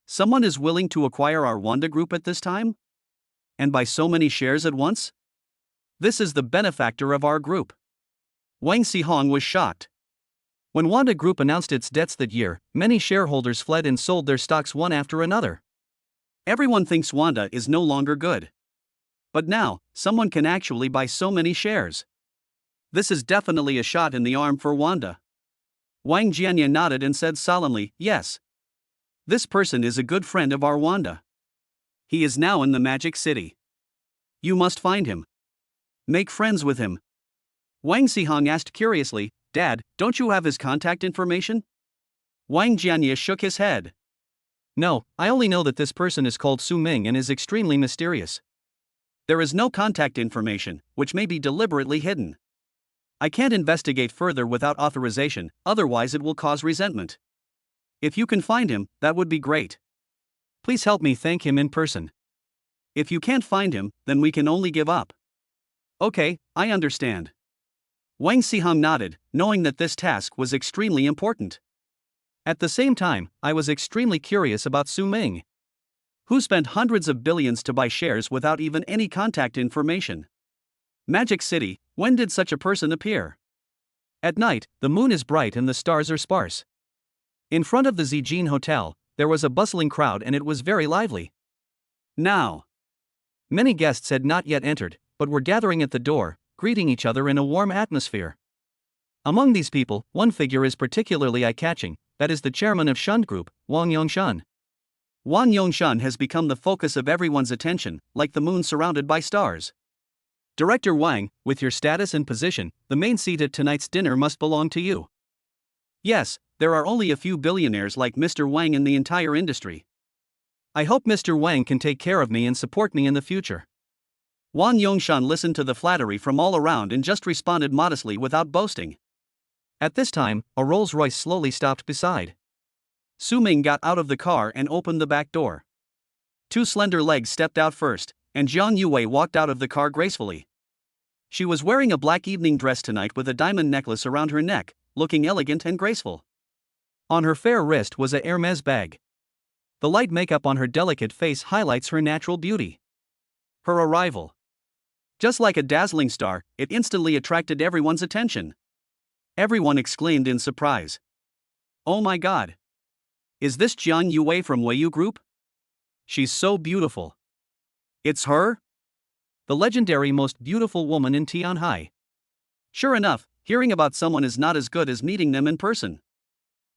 Someone is willing to acquire our Wanda Group at this time? And buy so many shares at once? This is the benefactor of our group. Wang Xiheng was shocked. When Wanda Group announced its debts that year, many shareholders fled and sold their stocks one after another. Everyone thinks Wanda is no longer good. But now, someone can actually buy so many shares. This is definitely a shot in the arm for Wanda. Wang Jianye nodded and said solemnly, yes. This person is a good friend of our Wanda. He is now in the Magic City. You must find him. Make friends with him. Wang Xiheng asked curiously, Dad, don't you have his contact information? Wang Jianye shook his head. No, I only know that this person is called Su Ming and is extremely mysterious. There is no contact information, which may be deliberately hidden. I can't investigate further without authorization, otherwise it will cause resentment. If you can find him, that would be great. Please help me thank him in person. If you can't find him, then we can only give up. Okay, I understand. Wang Xiheng nodded, knowing that this task was extremely important. At the same time, I was extremely curious about Su Ming, who spent hundreds of billions to buy shares without even any contact information. Magic City, when did such a person appear? At night, the moon is bright and the stars are sparse. In front of the Zijin Hotel, there was a bustling crowd and it was very lively. Now, many guests had not yet entered, but were gathering at the door, greeting each other in a warm atmosphere. Among these people, one figure is particularly eye-catching, that is the chairman of Shun Group, Wang Yongshan. Wang Yongshan has become the focus of everyone's attention, like the moon surrounded by stars. Director Wang, with your status and position, the main seat at tonight's dinner must belong to you. Yes, there are only a few billionaires like Mr. Wang in the entire industry. I hope Mr. Wang can take care of me and support me in the future. Wang Yongshan listened to the flattery from all around and just responded modestly without boasting. At this time, a Rolls-Royce slowly stopped beside. Su Ming got out of the car and opened the back door. Two slender legs stepped out first, and Jiang Yue walked out of the car gracefully. She was wearing a black evening dress tonight with a diamond necklace around her neck, looking elegant and graceful. On her fair wrist was a Hermes bag. The light makeup on her delicate face highlights her natural beauty. Her arrival. Just like a dazzling star, it instantly attracted everyone's attention. Everyone exclaimed in surprise. Oh my god! Is this Jiang Yue from Weiyu Group? She's so beautiful. It's her? The legendary most beautiful woman in Tianhai. Sure enough, hearing about someone is not as good as meeting them in person.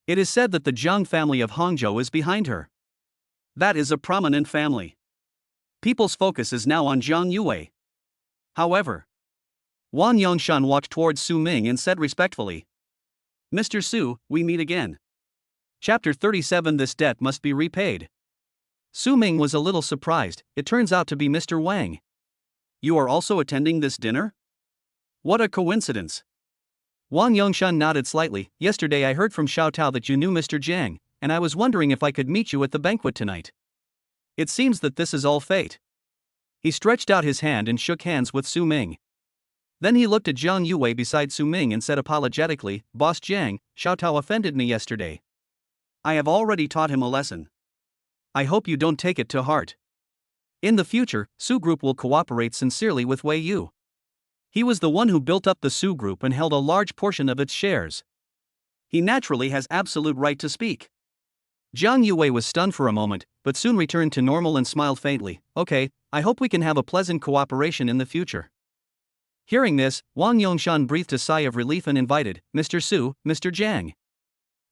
It is said that the Jiang family of Hangzhou is behind her. That is a prominent family. People's focus is now on Jiang Yue. However, Wang Yongshan walked towards Su Ming and said respectfully, Mr. Su, we meet again. Chapter 37. This debt must be repaid. Su Ming was a little surprised. It turns out to be Mr. Wang. You are also attending this dinner? What a coincidence. Wang Yongshan nodded slightly. Yesterday I heard from Xiao Tao that you knew Mr. Jiang, and I was wondering if I could meet you at the banquet tonight. It seems that this is all fate. He stretched out his hand and shook hands with Su Ming. Then he looked at Jiang Yue beside Su Ming and said apologetically, Boss Jiang, Xiao Tao offended me yesterday. I have already taught him a lesson. I hope you don't take it to heart. In the future, Su Group will cooperate sincerely with Weiyu. He was the one who built up the Su Group and held a large portion of its shares. He naturally has absolute right to speak. Jiang Yue was stunned for a moment, but soon returned to normal and smiled faintly. Okay, I hope we can have a pleasant cooperation in the future. Hearing this, Wang Yongshan breathed a sigh of relief and invited, Mr. Su, Mr. Jiang.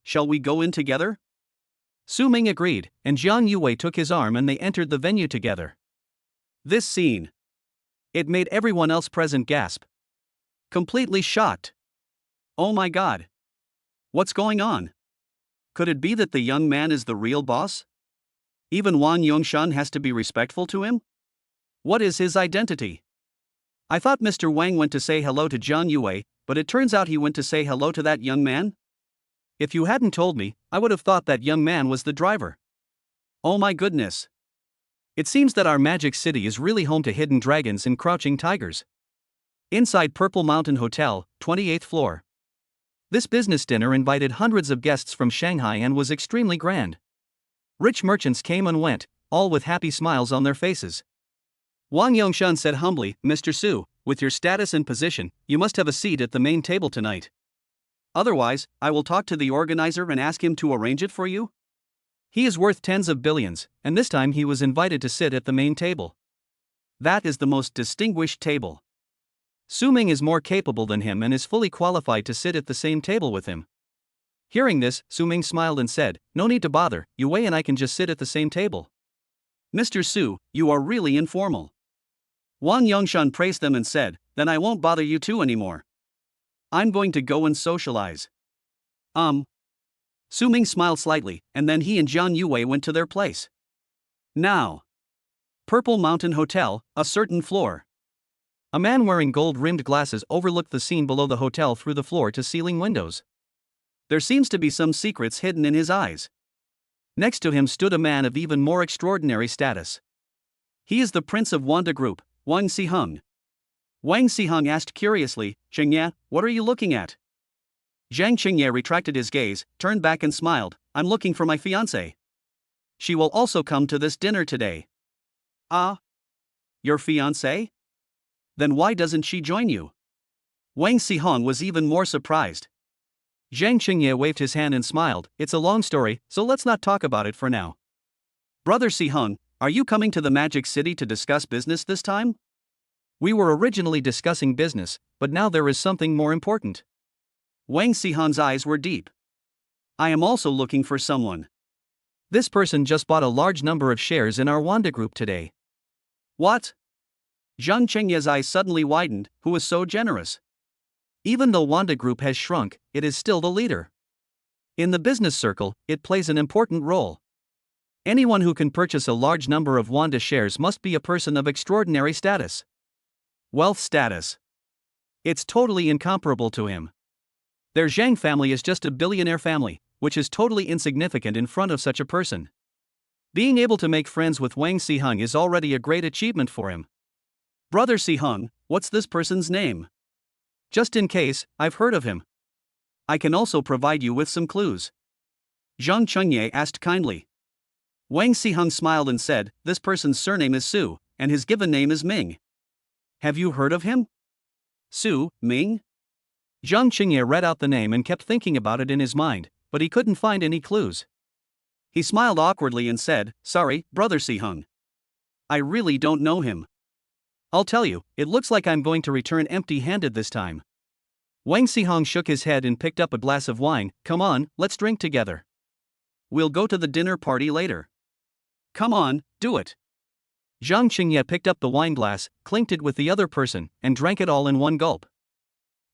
Shall we go in together? Su Ming agreed, and Jiang Yue took his arm and they entered the venue together. This scene. It made everyone else present gasp. Completely shocked. Oh my god. What's going on? Could it be that the young man is the real boss? Even Wang Yongshan has to be respectful to him? What is his identity? I thought Mr. Wang went to say hello to Jiang Yue, but it turns out he went to say hello to that young man? If you hadn't told me, I would have thought that young man was the driver. Oh my goodness. It seems that our magic city is really home to hidden dragons and crouching tigers. Inside Purple Mountain Hotel, 28th floor. This business dinner invited hundreds of guests from Shanghai and was extremely grand. Rich merchants came and went, all with happy smiles on their faces. Wang Yongshan said humbly, "Mr. Su, with your status and position, you must have a seat at the main table tonight. Otherwise, I will talk to the organizer and ask him to arrange it for you." He is worth tens of billions, and this time he was invited to sit at the main table. That is the most distinguished table. Su Ming is more capable than him and is fully qualified to sit at the same table with him. Hearing this, Su Ming smiled and said, "No need to bother, Yue and I can just sit at the same table." "Mr. Su, you are really informal." Wang Yongshan praised them and said, "Then I won't bother you two anymore. I'm going to go and socialize." Su Ming smiled slightly, and then he and Jiang Yue went to their place. Now. Purple Mountain Hotel, a certain floor. A man wearing gold-rimmed glasses overlooked the scene below the hotel through the floor-to-ceiling windows. There seems to be some secrets hidden in his eyes. Next to him stood a man of even more extraordinary status. He is the prince of Wanda Group, Wang Siheng. Wang Siheng asked curiously, "Chengye, what are you looking at?" Zhang Chengye retracted his gaze, turned back and smiled, "I'm looking for my fiancée. She will also come to this dinner today." "Ah? Your fiancée? Then why doesn't she join you?" Wang Siheng was even more surprised. Zhang Chengye waved his hand and smiled, "It's a long story, so let's not talk about it for now." "Brother Siheng, are you coming to the Magic City to discuss business this time?" "We were originally discussing business, but now there is something more important." Wang Siheng's eyes were deep. "I am also looking for someone. This person just bought a large number of shares in our Wanda Group today." "What?" Zhang Chengye's eyes suddenly widened. Who is so generous? Even though Wanda Group has shrunk, it is still the leader. In the business circle, it plays an important role. Anyone who can purchase a large number of Wanda shares must be a person of extraordinary status. Wealth status. It's totally incomparable to him. Their Zhang family is just a billionaire family, which is totally insignificant in front of such a person. Being able to make friends with Wang Siheng is already a great achievement for him. "Brother Siheng, what's this person's name? Just in case, I've heard of him. I can also provide you with some clues." Zhang Chengye asked kindly. Wang Siheng smiled and said, "This person's surname is Su, and his given name is Ming. Have you heard of him?" "Su, Ming?" Zhang Chengye read out the name and kept thinking about it in his mind, but he couldn't find any clues. He smiled awkwardly and said, "Sorry, Brother Siheng. I really don't know him. I'll tell you, it looks like I'm going to return empty-handed this time." Wang Siheng shook his head and picked up a glass of wine. "Come on, let's drink together. We'll go to the dinner party later. Come on, do it." Zhang Chengye picked up the wine glass, clinked it with the other person, and drank it all in one gulp.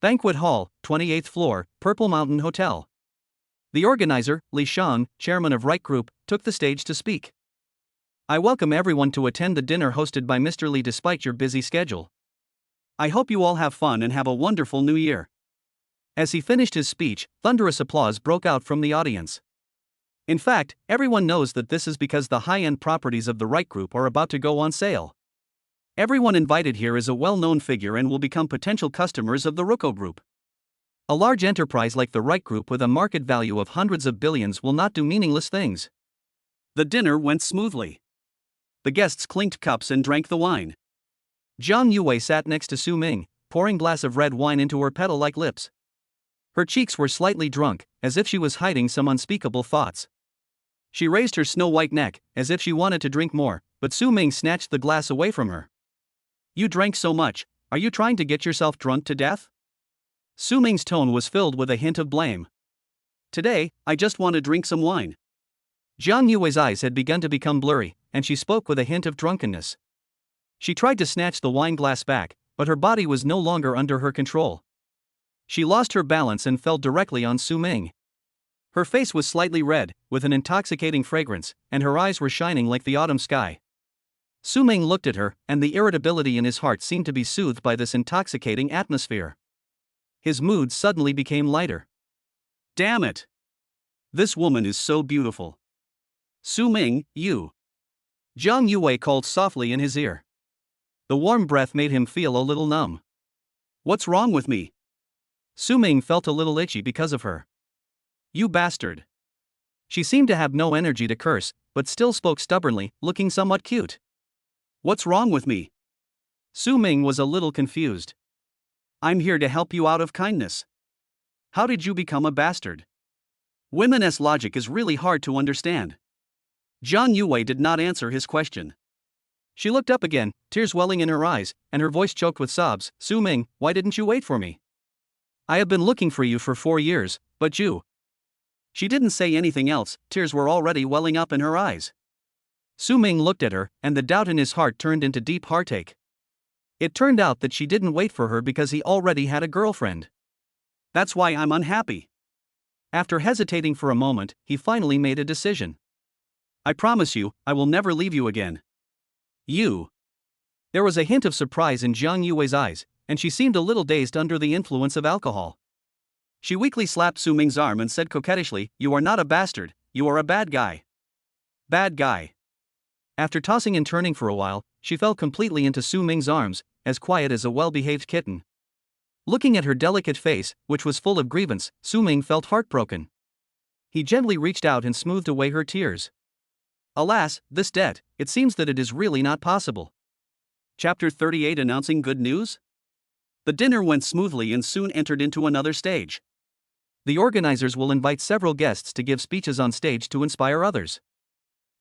Banquet Hall, 28th floor, Purple Mountain Hotel. The organizer, Li Shang, chairman of Right Group, took the stage to speak. "I welcome everyone to attend the dinner hosted by Mr. Li despite your busy schedule. I hope you all have fun and have a wonderful new year." As he finished his speech, thunderous applause broke out from the audience. In fact, everyone knows that this is because the high-end properties of the Right Group are about to go on sale. Everyone invited here is a well-known figure and will become potential customers of the Ruko Group. A large enterprise like the Right Group with a market value of hundreds of billions will not do meaningless things. The dinner went smoothly. The guests clinked cups and drank the wine. Jiang Yue sat next to Su Ming, pouring glass of red wine into her petal-like lips. Her cheeks were slightly drunk, as if she was hiding some unspeakable thoughts. She raised her snow-white neck, as if she wanted to drink more, but Su Ming snatched the glass away from her. "You drank so much, are you trying to get yourself drunk to death?" Su Ming's tone was filled with a hint of blame. "Today, I just want to drink some wine." Jiang Yue's eyes had begun to become blurry, and she spoke with a hint of drunkenness. She tried to snatch the wine glass back, but her body was no longer under her control. She lost her balance and fell directly on Su Ming. Her face was slightly red, with an intoxicating fragrance, and her eyes were shining like the autumn sky. Su Ming looked at her, and the irritability in his heart seemed to be soothed by this intoxicating atmosphere. His mood suddenly became lighter. "Damn it! This woman is so beautiful. Su Ming, you. Jiang Yue called softly in his ear. The warm breath made him feel a little numb. What's wrong with me? Su Ming felt a little itchy because of her. You bastard. She seemed to have no energy to curse, but still spoke stubbornly, looking somewhat cute. What's wrong with me? Su Ming was a little confused. I'm here to help you out of kindness. How did you become a bastard? Women's logic is really hard to understand. Jiang Yue did not answer his question. She looked up again, tears welling in her eyes, and her voice choked with sobs. Su Ming, why didn't you wait for me? I have been looking for you for 4 years, but you. She didn't say anything else, tears were already welling up in her eyes. Su Ming looked at her, and the doubt in his heart turned into deep heartache. It turned out that she didn't wait for her because he already had a girlfriend. That's why I'm unhappy. After hesitating for a moment, he finally made a decision. I promise you, I will never leave you again. You. There was a hint of surprise in Jiang Yue's eyes, and she seemed a little dazed under the influence of alcohol. She weakly slapped Su Ming's arm and said coquettishly, You are not a bastard, you are a bad guy. Bad guy. After tossing and turning for a while, she fell completely into Su Ming's arms, as quiet as a well-behaved kitten. Looking at her delicate face, which was full of grievance, Su Ming felt heartbroken. He gently reached out and smoothed away her tears. Alas, this debt, it seems that it is really not possible. Chapter 38 Announcing Good News? The dinner went smoothly and soon entered into another stage. The organizers will invite several guests to give speeches on stage to inspire others.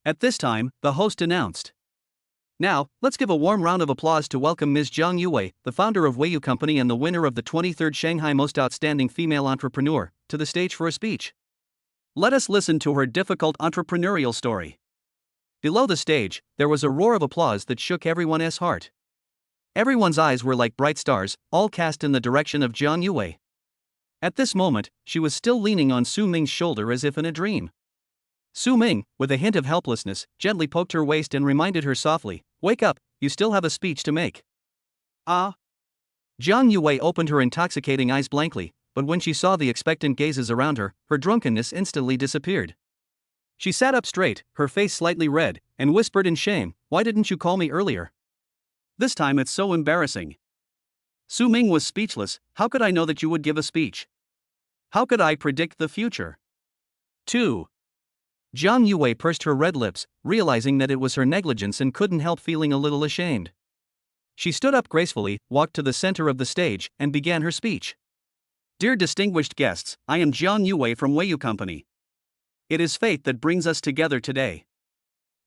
At this time, the host announced. Now, let's give a warm round of applause to welcome Ms. Jiang Yue, the founder of Weiyu Company and the winner of the 23rd Shanghai Most Outstanding Female Entrepreneur, to the stage for a speech. Let us listen to her difficult entrepreneurial story. Below the stage, there was a roar of applause that shook everyone's heart. Everyone's eyes were like bright stars, all cast in the direction of Jiang Yue. At this moment, she was still leaning on Su Ming's shoulder as if in a dream. Su Ming, with a hint of helplessness, gently poked her waist and reminded her softly, Wake up, you still have a speech to make. Ah. Jiang Yue opened her intoxicating eyes blankly, but when she saw the expectant gazes around her, her drunkenness instantly disappeared. She sat up straight, her face slightly red, and whispered in shame, Why didn't you call me earlier? This time it's so embarrassing. Su Ming was speechless. How could I know that you would give a speech? How could I predict the future? 2. Jiang Yue pursed her red lips, realizing that it was her negligence and couldn't help feeling a little ashamed. She stood up gracefully, walked to the center of the stage, and began her speech. Dear distinguished guests, I am Jiang Yue from Weiyu Company. It is fate that brings us together today.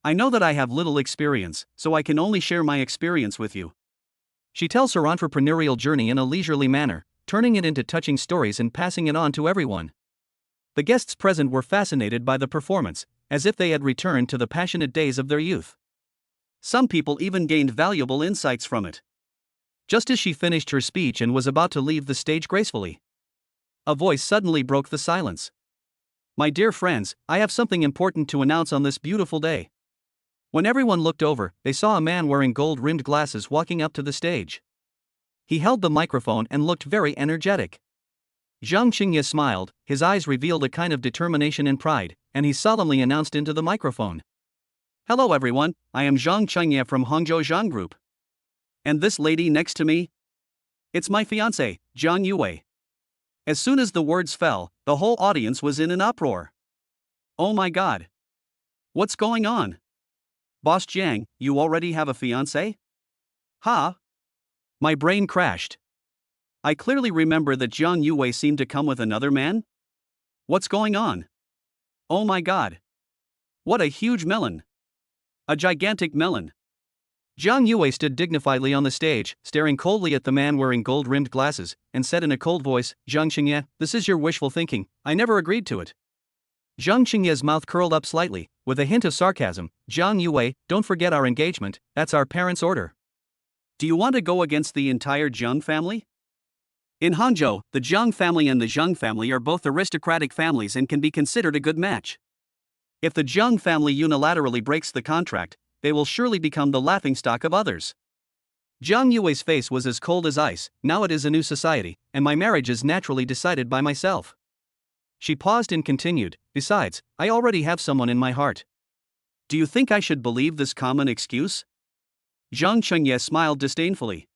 I know that I have little experience, so I can only share my experience with you. She tells her entrepreneurial journey in a leisurely manner, turning it into touching stories and passing it on to everyone. The guests present were fascinated by the performance, as if they had returned to the passionate days of their youth. Some people even gained valuable insights from it. Just as she finished her speech and was about to leave the stage gracefully, a voice suddenly broke the silence. My dear friends, I have something important to announce on this beautiful day. When everyone looked over, they saw a man wearing gold-rimmed glasses walking up to the stage. He held the microphone and looked very energetic. Zhang Qingye smiled, his eyes revealed a kind of determination and pride, and he solemnly announced into the microphone. Hello everyone, I am Zhang Qingye from Hangzhou Zhang Group. And this lady next to me? It's my fiancé, Jiang Yue. As soon as the words fell, the whole audience was in an uproar. Oh my god. What's going on? Boss Jiang, you already have a fiancé? Huh? My brain crashed. I clearly remember that Jiang Yue seemed to come with another man? What's going on? Oh my god. What a huge melon. A gigantic melon. Jiang Yue stood dignifiedly on the stage, staring coldly at the man wearing gold-rimmed glasses, and said in a cold voice, Zhang Qingye, this is your wishful thinking, I never agreed to it. Zhang Qingye's mouth curled up slightly, with a hint of sarcasm, Jiang Yue, don't forget our engagement, that's our parents' order. Do you want to go against the entire Jiang family? In Hangzhou, the Jiang family and the Zheng family are both aristocratic families and can be considered a good match. If the Jiang family unilaterally breaks the contract, they will surely become the laughingstock of others. Jiang Yue's face was as cold as ice. Now it is a new society, and my marriage is naturally decided by myself. She paused and continued, besides, I already have someone in my heart. Do you think I should believe this common excuse? Zhang Chengye smiled disdainfully.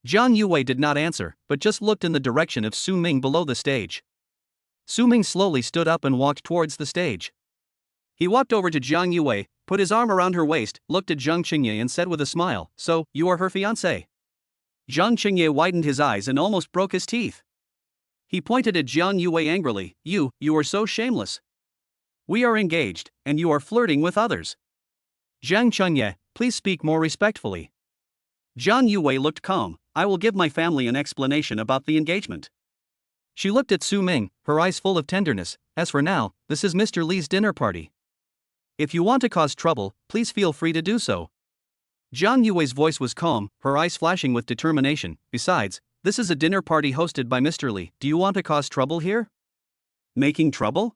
Jiang Yue did not answer, but just looked in the direction of Su Ming below the stage. Su Ming slowly stood up and walked towards the stage. He walked over to Jiang Yue, put his arm around her waist, looked at Zhang Chengye and said with a smile, "So, you are her fiancé?" Zhang Chengye widened his eyes and almost broke his teeth. He pointed at Jiang Yue angrily, You are so shameless. We are engaged, and you are flirting with others. Zhang Chengye, please speak more respectfully. Jiang Yue looked calm. I will give my family an explanation about the engagement. She looked at Su Ming, her eyes full of tenderness. As for now, this is Mr. Li's dinner party. If you want to cause trouble, please feel free to do so. Jiang Yue's voice was calm, her eyes flashing with determination. Besides, this is a dinner party hosted by Mr. Li. Do you want to cause trouble here? Making trouble?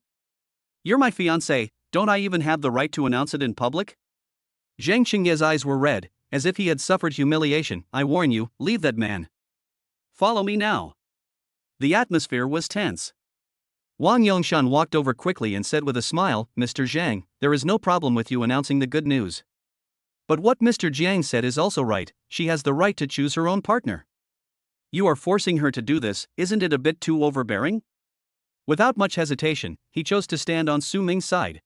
You're my fiancé, don't I even have the right to announce it in public? Zhang Xingye's eyes were red, as if he had suffered humiliation. I warn you, leave that man. Follow me now. The atmosphere was tense. Wang Yongshan walked over quickly and said with a smile, Mr. Zhang, there is no problem with you announcing the good news. But what Mr. Jiang said is also right, she has the right to choose her own partner. You are forcing her to do this, isn't it a bit too overbearing? Without much hesitation, he chose to stand on Su Ming's side.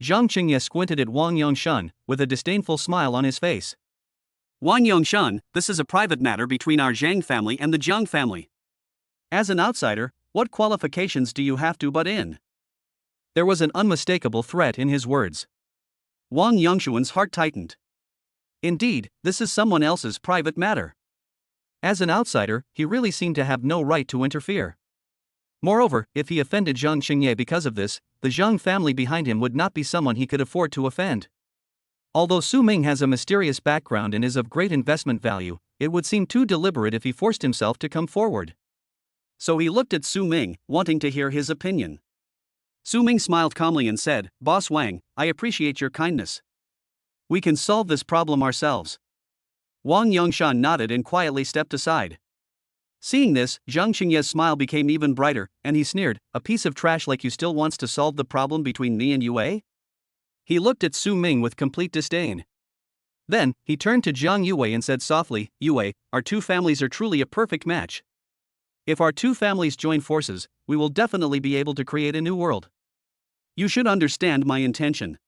Zhang Qingye squinted at Wang Yongshan, with a disdainful smile on his face. Wang Yongshan, this is a private matter between our Zhang family and the Jiang family. As an outsider, what qualifications do you have to butt in? There was an unmistakable threat in his words. Wang Yongshuan's heart tightened. Indeed, this is someone else's private matter. As an outsider, he really seemed to have no right to interfere. Moreover, if he offended Zhang Qingye because of this, the Zhang family behind him would not be someone he could afford to offend. Although Su Ming has a mysterious background and is of great investment value, it would seem too deliberate if he forced himself to come forward. So he looked at Su Ming, wanting to hear his opinion. Su Ming smiled calmly and said, Boss Wang, I appreciate your kindness. We can solve this problem ourselves. Wang Yongshan nodded and quietly stepped aside. Seeing this, Zhang Qingye's smile became even brighter, and he sneered, a piece of trash like you still wants to solve the problem between me and Yue? He looked at Su Ming with complete disdain. Then, he turned to Jiang Yue and said softly, Yue, our two families are truly a perfect match. If our two families join forces, we will definitely be able to create a new world. You should understand my intention.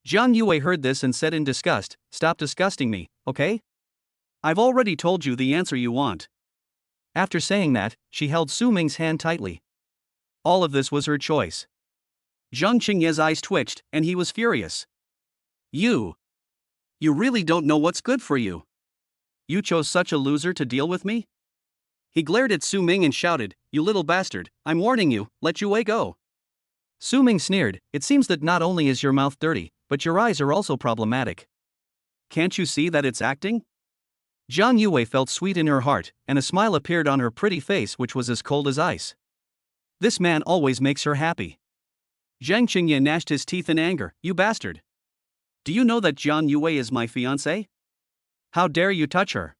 Jiang Yue heard this and said in disgust, Stop disgusting me, okay? I've already told you the answer you want. After saying that, she held Su Ming's hand tightly. All of this was her choice. Zhang Qingye's eyes twitched, and he was furious. You really don't know what's good for you. You chose such a loser to deal with me? He glared at Su Ming and shouted, You little bastard, I'm warning you, let Yue go. Su Ming sneered, It seems that not only is your mouth dirty, but your eyes are also problematic. Can't you see that it's acting? Jiang Yue felt sweet in her heart, and a smile appeared on her pretty face which was as cold as ice. This man always makes her happy. Zhang Qingye gnashed his teeth in anger, You bastard. Do you know that Jiang Yue is my fiancé? How dare you touch her?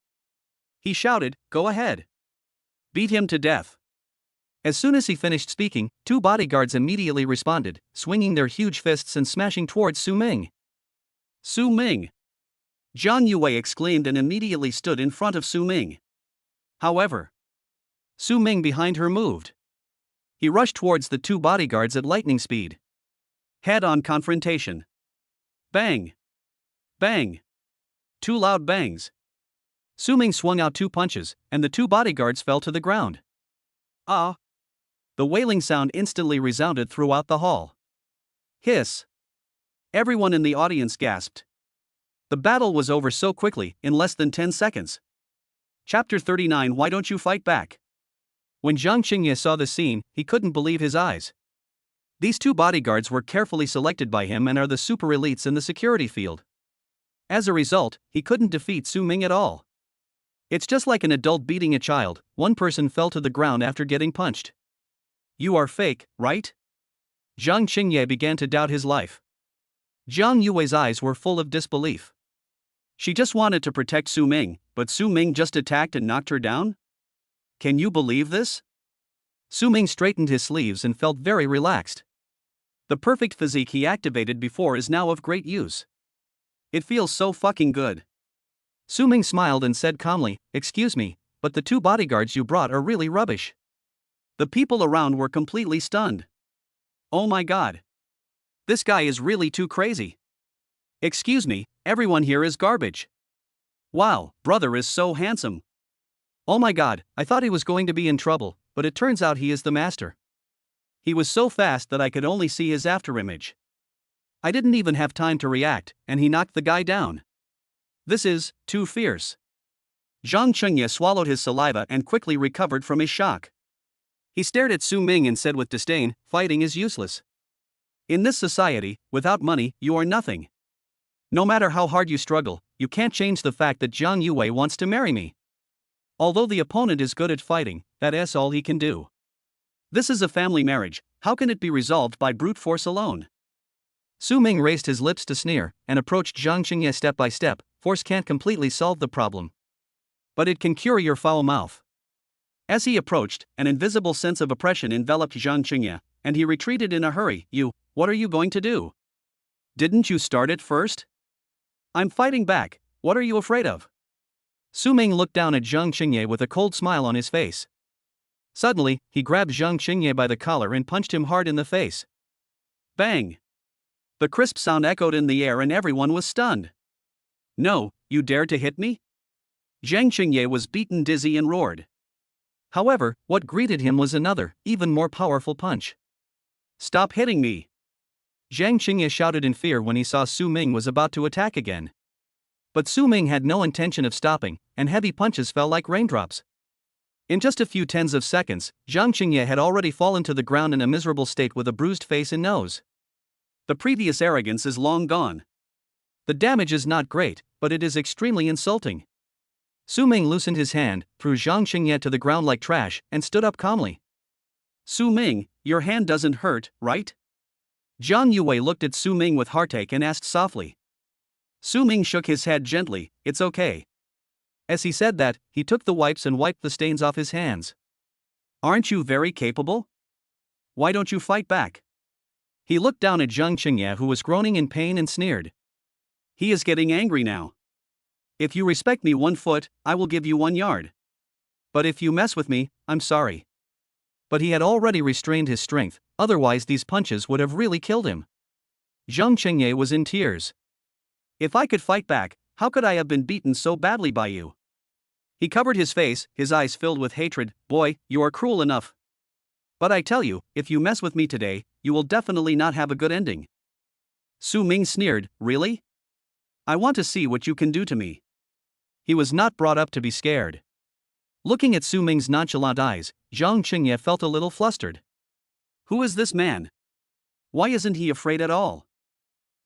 He shouted, Go ahead. Beat him to death. As soon as he finished speaking, two bodyguards immediately responded, swinging their huge fists and smashing towards Su Ming. Su Ming! Jiang Yue exclaimed and immediately stood in front of Su Ming. However, Su Ming behind her moved. He rushed towards the two bodyguards at lightning speed. Head-on confrontation. Bang! Bang! Two loud bangs. Su Ming swung out two punches, and the two bodyguards fell to the ground. Ah! The wailing sound instantly resounded throughout the hall. Hiss! Everyone in the audience gasped. The battle was over so quickly, in less than 10 seconds. Chapter 39 Why don't you fight back? When Zhang Qingye saw the scene, he couldn't believe his eyes. These two bodyguards were carefully selected by him and are the super elites in the security field. As a result, he couldn't defeat Su Ming at all. It's just like an adult beating a child, one person fell to the ground after getting punched. You are fake, right? Zhang Qingye began to doubt his life. Jiang Yue's eyes were full of disbelief. She just wanted to protect Su Ming, but Su Ming just attacked and knocked her down? Can you believe this? Su Ming straightened his sleeves and felt very relaxed. The perfect physique he activated before is now of great use. It feels so fucking good. Su Ming smiled and said calmly, "Excuse me, but the 2 bodyguards you brought are really rubbish." The people around were completely stunned. Oh my god. This guy is really too crazy. Excuse me, everyone here is garbage. Wow, brother is so handsome. Oh my god, I thought he was going to be in trouble, but it turns out he is the master. He was so fast that I could only see his afterimage. I didn't even have time to react, and he knocked the guy down. This is too fierce. Zhang Chengye swallowed his saliva and quickly recovered from his shock. He stared at Su Ming and said with disdain, "Fighting is useless. In this society, without money, you are nothing. No matter how hard you struggle, you can't change the fact that Jiang Yue wants to marry me. Although the opponent is good at fighting, that is all he can do. This is a family marriage, how can it be resolved by brute force alone?" Su Ming raised his lips to sneer, and approached Zhang Qingye step by step. Force can't completely solve the problem, but it can cure your foul mouth. As he approached, an invisible sense of oppression enveloped Zhang Qingye, and he retreated in a hurry. What are you going to do? Didn't you start it first? I'm fighting back, what are you afraid of? Su Ming looked down at Zhang Qingye with a cold smile on his face. Suddenly, he grabbed Zhang Qingye by the collar and punched him hard in the face. Bang! The crisp sound echoed in the air and everyone was stunned. No, you dared to hit me? Zhang Qingye was beaten dizzy and roared. However, what greeted him was another, even more powerful punch. Stop hitting me! Zhang Qingye shouted in fear when he saw Su Ming was about to attack again. But Su Ming had no intention of stopping, and heavy punches fell like raindrops. In just a few tens of seconds, Zhang Qingye had already fallen to the ground in a miserable state with a bruised face and nose. The previous arrogance is long gone. The damage is not great, but it is extremely insulting. Su Ming loosened his hand, threw Zhang Qingye to the ground like trash, and stood up calmly. Su Ming, your hand doesn't hurt, right? Jiang Yue looked at Su Ming with heartache and asked softly. Su Ming shook his head gently, "It's okay." As he said that, he took the wipes and wiped the stains off his hands. Aren't you very capable? Why don't you fight back? He looked down at Zhang Qingye, who was groaning in pain, and sneered. He is getting angry now. If you respect me 1 foot, I will give you 1 yard. But if you mess with me, I'm sorry. But he had already restrained his strength, otherwise these punches would have really killed him. Zhang Qingye was in tears. If I could fight back, how could I have been beaten so badly by you? He covered his face, his eyes filled with hatred. Boy, you are cruel enough. But I tell you, if you mess with me today, you will definitely not have a good ending. Su Ming sneered, really? I want to see what you can do to me. He was not brought up to be scared. Looking at Su Ming's nonchalant eyes, Zhang Qingye felt a little flustered. Who is this man? Why isn't he afraid at all?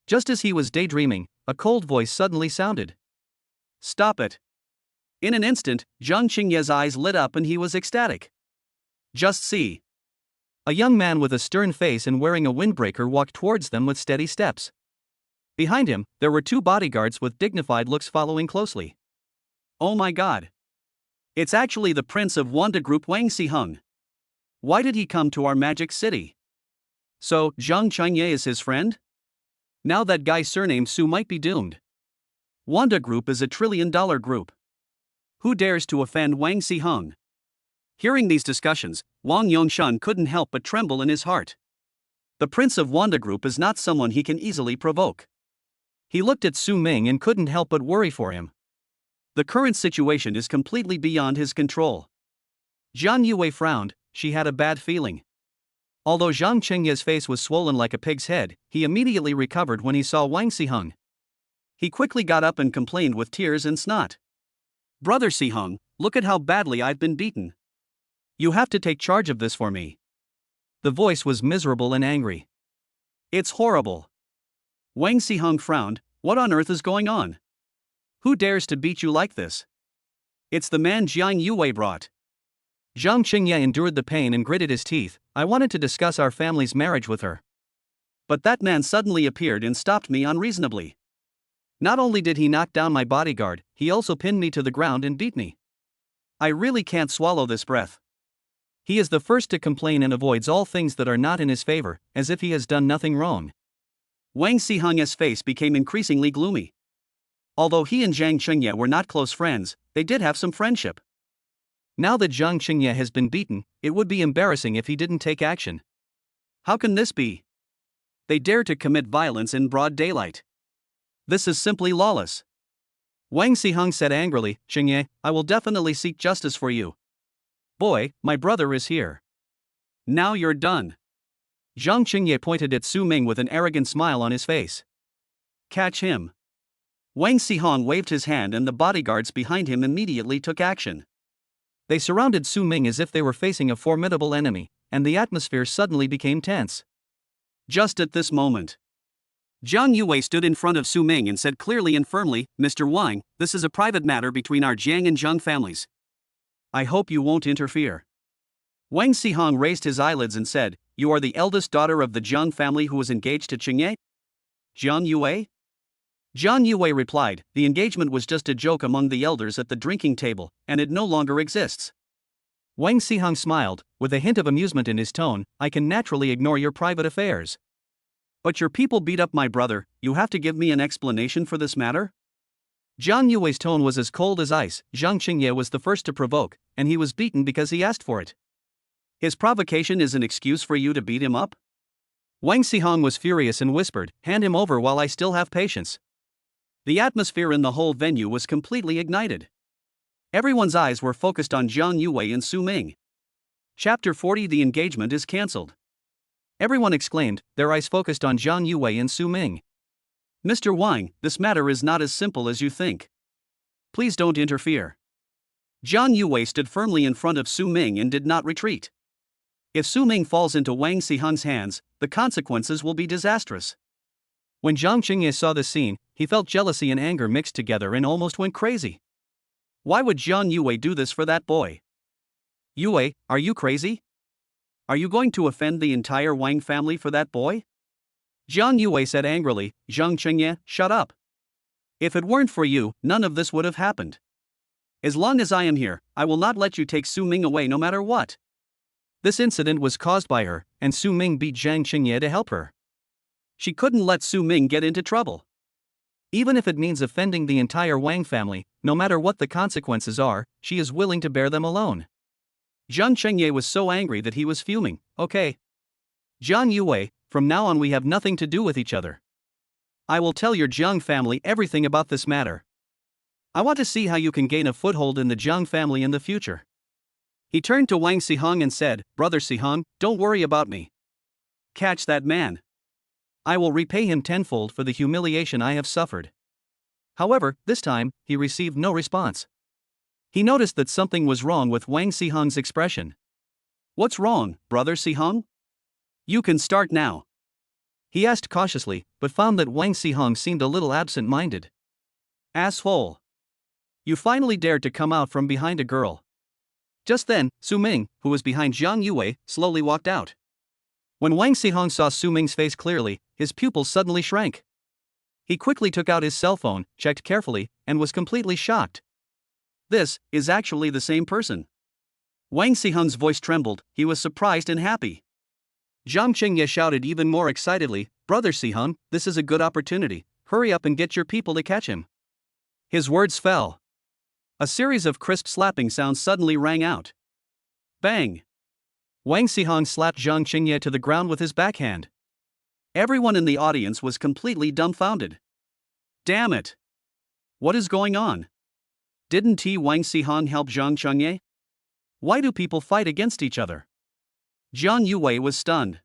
Just as he was daydreaming, a cold voice suddenly sounded. Stop it. In an instant, Zhang Qingye's eyes lit up and he was ecstatic. Just see. A young man with a stern face and wearing a windbreaker walked towards them with steady steps. Behind him, there were 2 bodyguards with dignified looks following closely. Oh my god. It's actually the Prince of Wanda Group, Wang Xiheng. Why did he come to our magic city? So, Zhang Qingye is his friend? Now that guy's surname Su might be doomed. Wanda Group is a $1 trillion group. Who dares to offend Wang Xiheng? Hearing these discussions, Wang Yongshun couldn't help but tremble in his heart. The Prince of Wanda Group is not someone he can easily provoke. He looked at Su Ming and couldn't help but worry for him. The current situation is completely beyond his control. Jiang Yue frowned, she had a bad feeling. Although Zhang Qingye's face was swollen like a pig's head, he immediately recovered when he saw Wang Xiheng. He quickly got up and complained with tears and snot. Brother Xiheng, look at how badly I've been beaten. You have to take charge of this for me. The voice was miserable and angry. It's horrible. Wang Xiheng frowned, what on earth is going on? Who dares to beat you like this? It's the man Jiang Yue brought. Zhang Qingye endured the pain and gritted his teeth. I wanted to discuss our family's marriage with her. But that man suddenly appeared and stopped me unreasonably. Not only did he knock down my bodyguard, he also pinned me to the ground and beat me. I really can't swallow this breath. He is the first to complain and avoids all things that are not in his favor, as if he has done nothing wrong. Wang Xihang's face became increasingly gloomy. Although he and Zhang Chengye were not close friends, they did have some friendship. Now that Zhang Chengye has been beaten, it would be embarrassing if he didn't take action. How can this be? They dare to commit violence in broad daylight. This is simply lawless. Wang Xihang said angrily, Chengye, I will definitely seek justice for you. Boy, my brother is here. Now you're done. Zhang Chengye pointed at Su Ming with an arrogant smile on his face. Catch him. Wang Xihang waved his hand and the bodyguards behind him immediately took action. They surrounded Su Ming as if they were facing a formidable enemy, and the atmosphere suddenly became tense. Just at this moment, Jiang Yue stood in front of Su Ming and said clearly and firmly, Mr. Wang, this is a private matter between our Jiang and Zhang families. I hope you won't interfere. Wang Xihang raised his eyelids and said, You are the eldest daughter of the Jiang family who was engaged to Chengye? Jiang Yue? Jiang Yue replied, The engagement was just a joke among the elders at the drinking table, and it no longer exists. Wang Xihang smiled, with a hint of amusement in his tone, I can naturally ignore your private affairs. But your people beat up my brother, you have to give me an explanation for this matter? Jiang Yue's tone was as cold as ice. Zhang Chengye was the first to provoke, and he was beaten because he asked for it. His provocation is an excuse for you to beat him up? Wang Xihang was furious and whispered, Hand him over while I still have patience. The atmosphere in the whole venue was completely ignited. Everyone's eyes were focused on Jiang Yue and Su Ming. Chapter 40 The engagement is cancelled. Everyone exclaimed, their eyes focused on Jiang Yue and Su Ming. Mr. Wang, this matter is not as simple as you think. Please don't interfere. Jiang Yue stood firmly in front of Su Ming and did not retreat. If Su Ming falls into Wang Xihang's hands, the consequences will be disastrous. When Zhang Chengye saw this scene, he felt jealousy and anger mixed together and almost went crazy. Why would Jiang Yue do this for that boy? Yue, are you crazy? Are you going to offend the entire Wang family for that boy? Jiang Yue said angrily, Zhang Chengye, shut up. If it weren't for you, none of this would have happened. As long as I am here, I will not let you take Su Ming away no matter what. This incident was caused by her, and Su Ming beat Zhang Chengye to help her. She couldn't let Su Ming get into trouble. Even if it means offending the entire Wang family, no matter what the consequences are, she is willing to bear them alone. Zhang Chengye was so angry that he was fuming. Okay. Jiang Yue, from now on we have nothing to do with each other. I will tell your Jiang family everything about this matter. I want to see how you can gain a foothold in the Jiang family in the future. He turned to Wang Xihang and said, Brother Xihang, don't worry about me. Catch that man. I will repay him tenfold for the humiliation I have suffered. However, this time, he received no response. He noticed that something was wrong with Wang Xihang's expression. What's wrong, Brother Xihang? You can start now. He asked cautiously, but found that Wang Xihang seemed a little absent-minded. Asshole. You finally dared to come out from behind a girl. Just then, Su Ming, who was behind Jiang Yue, slowly walked out. When Wang Xihang saw Su Ming's face clearly, his pupils suddenly shrank. He quickly took out his cell phone, checked carefully, and was completely shocked. This is actually the same person. Wang Xihang's voice trembled, he was surprised and happy. Zhang Chengye shouted even more excitedly, Brother Xihang, this is a good opportunity, hurry up and get your people to catch him. His words fell. A series of crisp slapping sounds suddenly rang out. Bang! Wang Xihang slapped Zhang Chengye to the ground with his backhand. Everyone in the audience was completely dumbfounded. Damn it! What is going on? Didn't Wang Xihang help Zhang Chengye? Why do people fight against each other? Jiang Yue was stunned.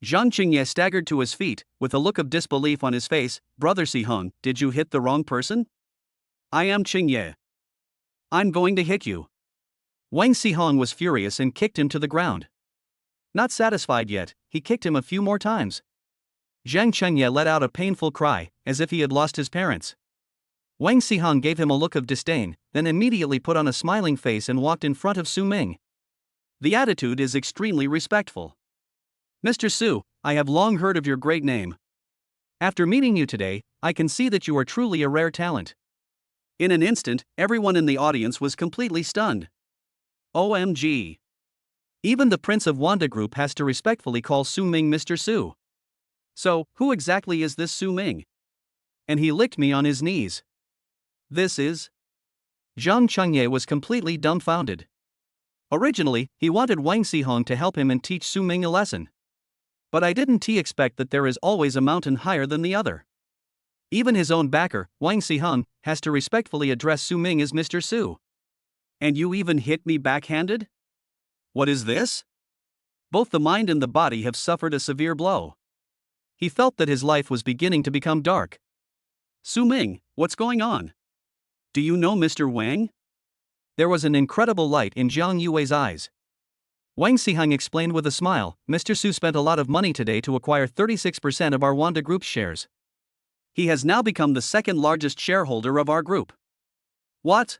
Zhang Chengye staggered to his feet, with a look of disbelief on his face. Brother Xihang, did you hit the wrong person? I am Chengye. I'm going to hit you. Wang Xihang was furious and kicked him to the ground. Not satisfied yet, he kicked him a few more times. Zhang Chengye let out a painful cry, as if he had lost his parents. Wang Xihang gave him a look of disdain, then immediately put on a smiling face and walked in front of Su Ming. The attitude is extremely respectful. Mr. Su, I have long heard of your great name. After meeting you today, I can see that you are truly a rare talent. In an instant, everyone in the audience was completely stunned. OMG. Even the Prince of Wanda Group has to respectfully call Su Ming Mr. Su. So, who exactly is this Su Ming? And he licked me on his knees. This is... Zhang Chengye was completely dumbfounded. Originally, he wanted Wang Xihong to help him and teach Su Ming a lesson. But I didn't expect that there is always a mountain higher than the other. Even his own backer, Wang Xihong, has to respectfully address Su Ming as Mr. Su. And you even hit me backhanded? What is this? Both the mind and the body have suffered a severe blow. He felt that his life was beginning to become dark. Su Ming, what's going on? Do you know Mr. Wang? There was an incredible light in Zhang Yue's eyes. Wang Xihong explained with a smile, Mr. Su spent a lot of money today to acquire 36% of our Wanda Group's shares. He has now become the second largest shareholder of our group. What?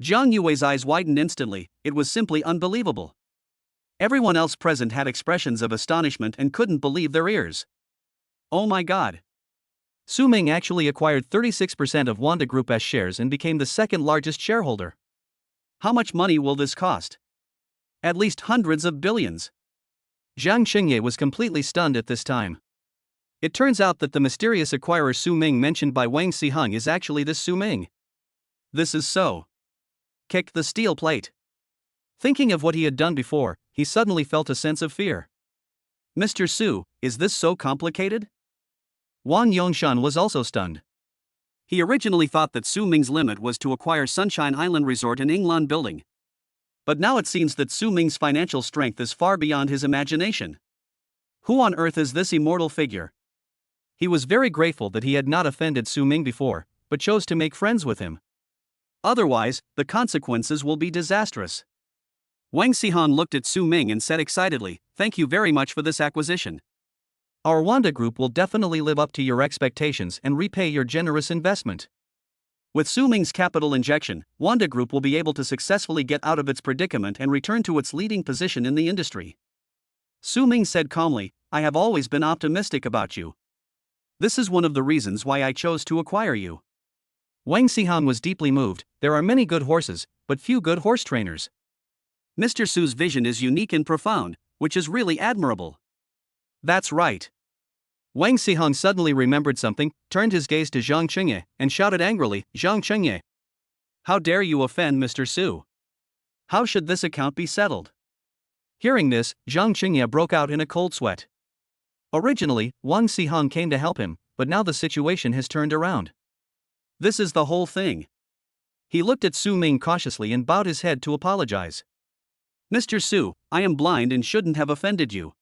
Zhang Yue's eyes widened instantly. It was simply unbelievable. Everyone else present had expressions of astonishment and couldn't believe their ears. Oh my god. Su Ming actually acquired 36% of Wanda Group's shares and became the second largest shareholder. How much money will this cost? At least hundreds of billions. Zhang Chengye was completely stunned at this time. It turns out that the mysterious acquirer Su Ming mentioned by Wang Xihong is actually this Su Ming. This is so. Kicked the steel plate. Thinking of what he had done before, he suddenly felt a sense of fear. Mr. Su, is this so complicated? Wang Yongshan was also stunned. He originally thought that Su Ming's limit was to acquire Sunshine Island Resort in Yinglan Building. But now it seems that Su Ming's financial strength is far beyond his imagination. Who on earth is this immortal figure? He was very grateful that he had not offended Su Ming before, but chose to make friends with him. Otherwise, the consequences will be disastrous. Wang Xihong looked at Su Ming and said excitedly, "Thank you very much for this acquisition. Our Wanda Group will definitely live up to your expectations and repay your generous investment." With Su Ming's capital injection, Wanda Group will be able to successfully get out of its predicament and return to its leading position in the industry. Su Ming said calmly, "I have always been optimistic about you. This is one of the reasons why I chose to acquire you." Wang Xihong was deeply moved. There are many good horses, but few good horse trainers. Mr. Su's vision is unique and profound, which is really admirable. That's right. Wang Xihong suddenly remembered something, turned his gaze to Zhang Chengye, and shouted angrily, "Zhang Chengye! How dare you offend Mr. Su? How should this account be settled?" Hearing this, Zhang Chengye broke out in a cold sweat. Originally, Wang Xihong came to help him, but now the situation has turned around. This is the whole thing. He looked at Su Ming cautiously and bowed his head to apologize. "Mr. Su, I am blind and shouldn't have offended you.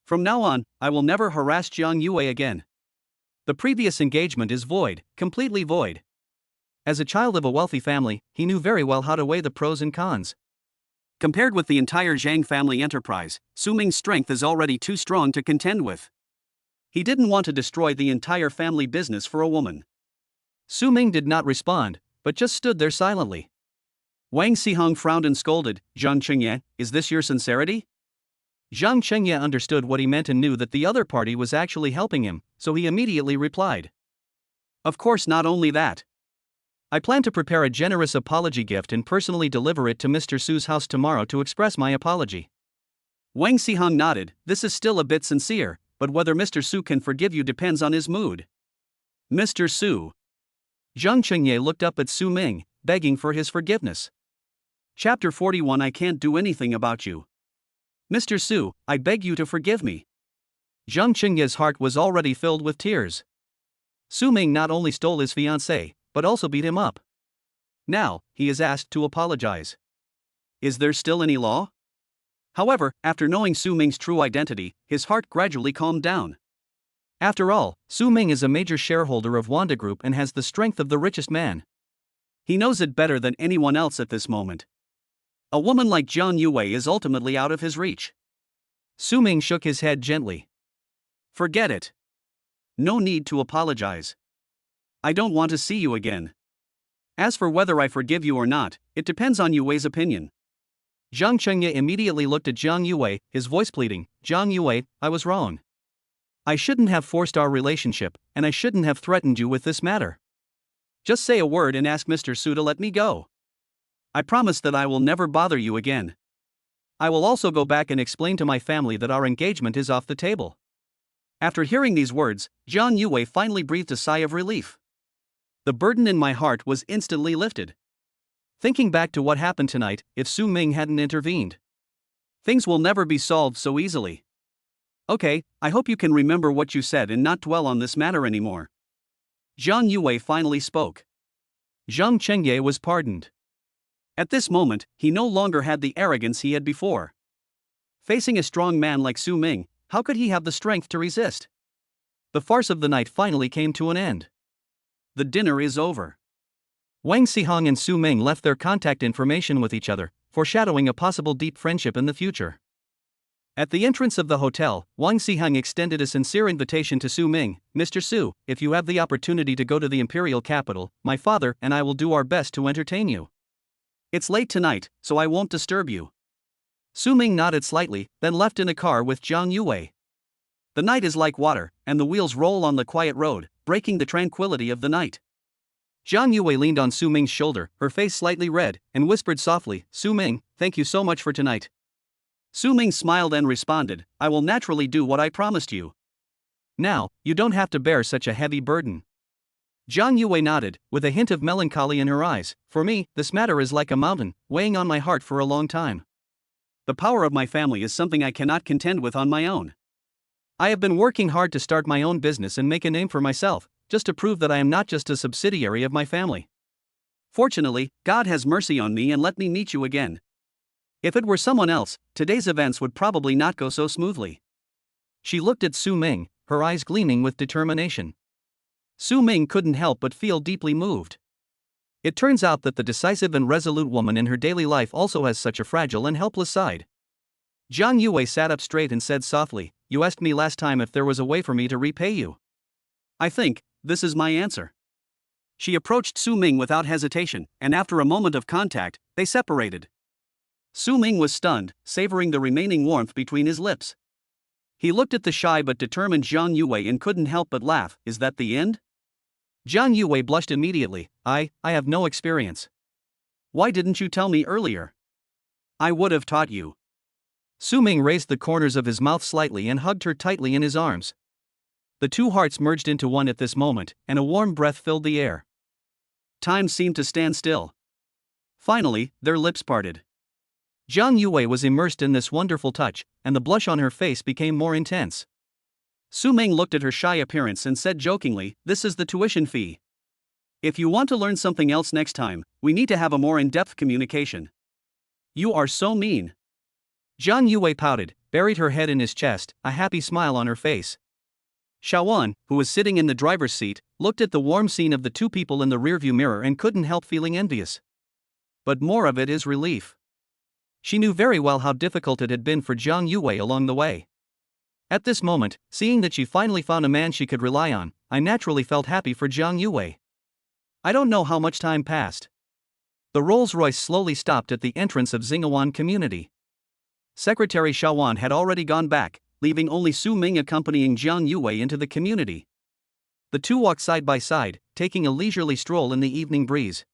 From now on, I will never harass Zhang Yue again. The previous engagement is void, completely void." As a child of a wealthy family, he knew very well how to weigh the pros and cons. Compared with the entire Zhang family enterprise, Su Ming's strength is already too strong to contend with. He didn't want to destroy the entire family business for a woman. Su Ming did not respond, but just stood there silently. Wang Xihong frowned and scolded, "Zhang Chengye, is this your sincerity?" Zhang Chengye understood what he meant and knew that the other party was actually helping him, so he immediately replied, "Of course, not only that. I plan to prepare a generous apology gift and personally deliver it to Mr. Su's house tomorrow to express my apology." Wang Xihong nodded. This is still a bit sincere, but whether Mr. Su can forgive you depends on his mood. Mr. Su. Zhang Chengye looked up at Su Ming, begging for his forgiveness. Chapter 41 I can't do anything about you. Mr. Su, I beg you to forgive me. Zhang Chengye's heart was already filled with tears. Su Ming not only stole his fiancée, but also beat him up. Now, he is asked to apologize. Is there still any law? However, after knowing Su Ming's true identity, his heart gradually calmed down. After all, Su Ming is a major shareholder of Wanda Group and has the strength of the richest man. He knows it better than anyone else at this moment. A woman like Zhang Yue is ultimately out of his reach. Su Ming shook his head gently. Forget it. No need to apologize. I don't want to see you again. As for whether I forgive you or not, it depends on Yue's opinion. Zhang Chengye immediately looked at Zhang Yue, his voice pleading, "Zhang Yue, I was wrong. I shouldn't have forced our relationship, and I shouldn't have threatened you with this matter. Just say a word and ask Mr. Su to let me go. I promise that I will never bother you again." I will also go back and explain to my family that our engagement is off the table. After hearing these words, Jiang Yue finally breathed a sigh of relief. The burden in my heart was instantly lifted. Thinking back to what happened tonight, if Su Ming hadn't intervened, things will never be solved so easily. Okay, I hope you can remember what you said and not dwell on this matter anymore. Jiang Yue finally spoke. Zhang Chengye was pardoned. At this moment, he no longer had the arrogance he had before. Facing a strong man like Su Ming, how could he have the strength to resist? The farce of the night finally came to an end. The dinner is over. Wang Xihong and Su Ming left their contact information with each other, foreshadowing a possible deep friendship in the future. At the entrance of the hotel, Wang Xihong extended a sincere invitation to Su Ming. Mr. Su, if you have the opportunity to go to the imperial capital, my father and I will do our best to entertain you. It's late tonight, so I won't disturb you. Su Ming nodded slightly, then left in a car with Jiang Yue. The night is like water, and the wheels roll on the quiet road, breaking the tranquility of the night. Jiang Yue leaned on Su Ming's shoulder, her face slightly red, and whispered softly, Su Ming, thank you so much for tonight. Su Ming smiled and responded, I will naturally do what I promised you. Now, you don't have to bear such a heavy burden. Jiang Yue nodded, with a hint of melancholy in her eyes. For me, this matter is like a mountain, weighing on my heart for a long time. The power of my family is something I cannot contend with on my own. I have been working hard to start my own business and make a name for myself, just to prove that I am not just a subsidiary of my family. Fortunately, God has mercy on me and let me meet you again. If it were someone else, today's events would probably not go so smoothly. She looked at Su Ming, her eyes gleaming with determination. Su Ming couldn't help but feel deeply moved. It turns out that the decisive and resolute woman in her daily life also has such a fragile and helpless side. Jiang Yue sat up straight and said softly, You asked me last time if there was a way for me to repay you. I think this is my answer. She approached Su Ming without hesitation, and after a moment of contact, they separated. Su Ming was stunned, savoring the remaining warmth between his lips. He looked at the shy but determined Jiang Yue and couldn't help but laugh. Is that the end? Jiang Yue blushed immediately. I have no experience. Why didn't you tell me earlier? I would have taught you. Su Ming raised the corners of his mouth slightly and hugged her tightly in his arms. The two hearts merged into one at this moment, and a warm breath filled the air. Time seemed to stand still. Finally, their lips parted. Jiang Yue was immersed in this wonderful touch, and the blush on her face became more intense. Su Ming looked at her shy appearance and said jokingly, This is the tuition fee. If you want to learn something else next time, we need to have a more in-depth communication. You are so mean. Jiang Yue pouted, buried her head in his chest, a happy smile on her face. Shaoan, who was sitting in the driver's seat, looked at the warm scene of the two people in the rearview mirror and couldn't help feeling envious. But more of it is relief. She knew very well how difficult it had been for Jiang Yue along the way. At this moment, seeing that she finally found a man she could rely on, I naturally felt happy for Jiang Yue. I don't know how much time passed. The Rolls-Royce slowly stopped at the entrance of Xinguan community. Secretary Shaoan had already gone back, leaving only Su Ming accompanying Jiang Yue into the community. The two walked side by side, taking a leisurely stroll in the evening breeze.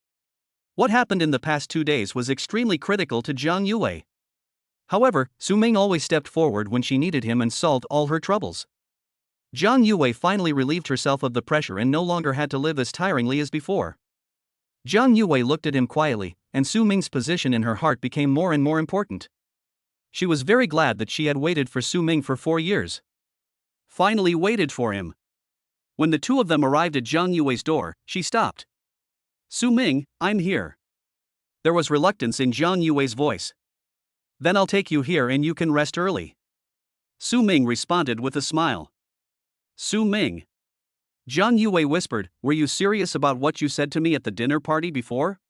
What happened in the past 2 days was extremely critical to Jiang Yue. However, Su Ming always stepped forward when she needed him and solved all her troubles. Jiang Yue finally relieved herself of the pressure and no longer had to live as tiringly as before. Jiang Yue looked at him quietly, and Su Ming's position in her heart became more and more important. She was very glad that she had waited for Su Ming for 4 years. Finally waited for him. When the two of them arrived at Jiang Yue's door, she stopped. Su Ming, I'm here. There was reluctance in Jiang Yue's voice. Then I'll take you here and you can rest early. Su Ming responded with a smile. Su Ming. Jiang Yue whispered, Were you serious about what you said to me at the dinner party before?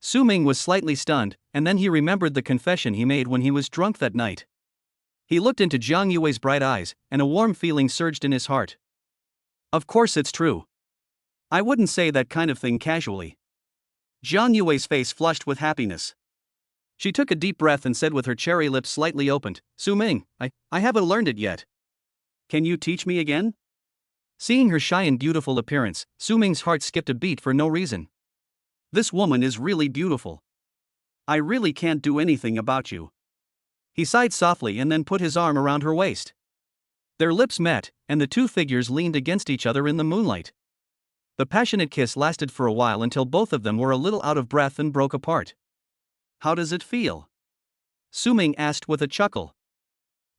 Su Ming was slightly stunned, and then he remembered the confession he made when he was drunk that night. He looked into Jiang Yue's bright eyes, and a warm feeling surged in his heart. Of course it's true. I wouldn't say that kind of thing casually. Jiang Yue's face flushed with happiness. She took a deep breath and said with her cherry lips slightly opened, Su Ming, I haven't learned it yet. Can you teach me again? Seeing her shy and beautiful appearance, Su Ming's heart skipped a beat for no reason. This woman is really beautiful. I really can't do anything about you. He sighed softly and then put his arm around her waist. Their lips met, and the two figures leaned against each other in the moonlight. The passionate kiss lasted for a while until both of them were a little out of breath and broke apart. How does it feel? Su Ming asked with a chuckle.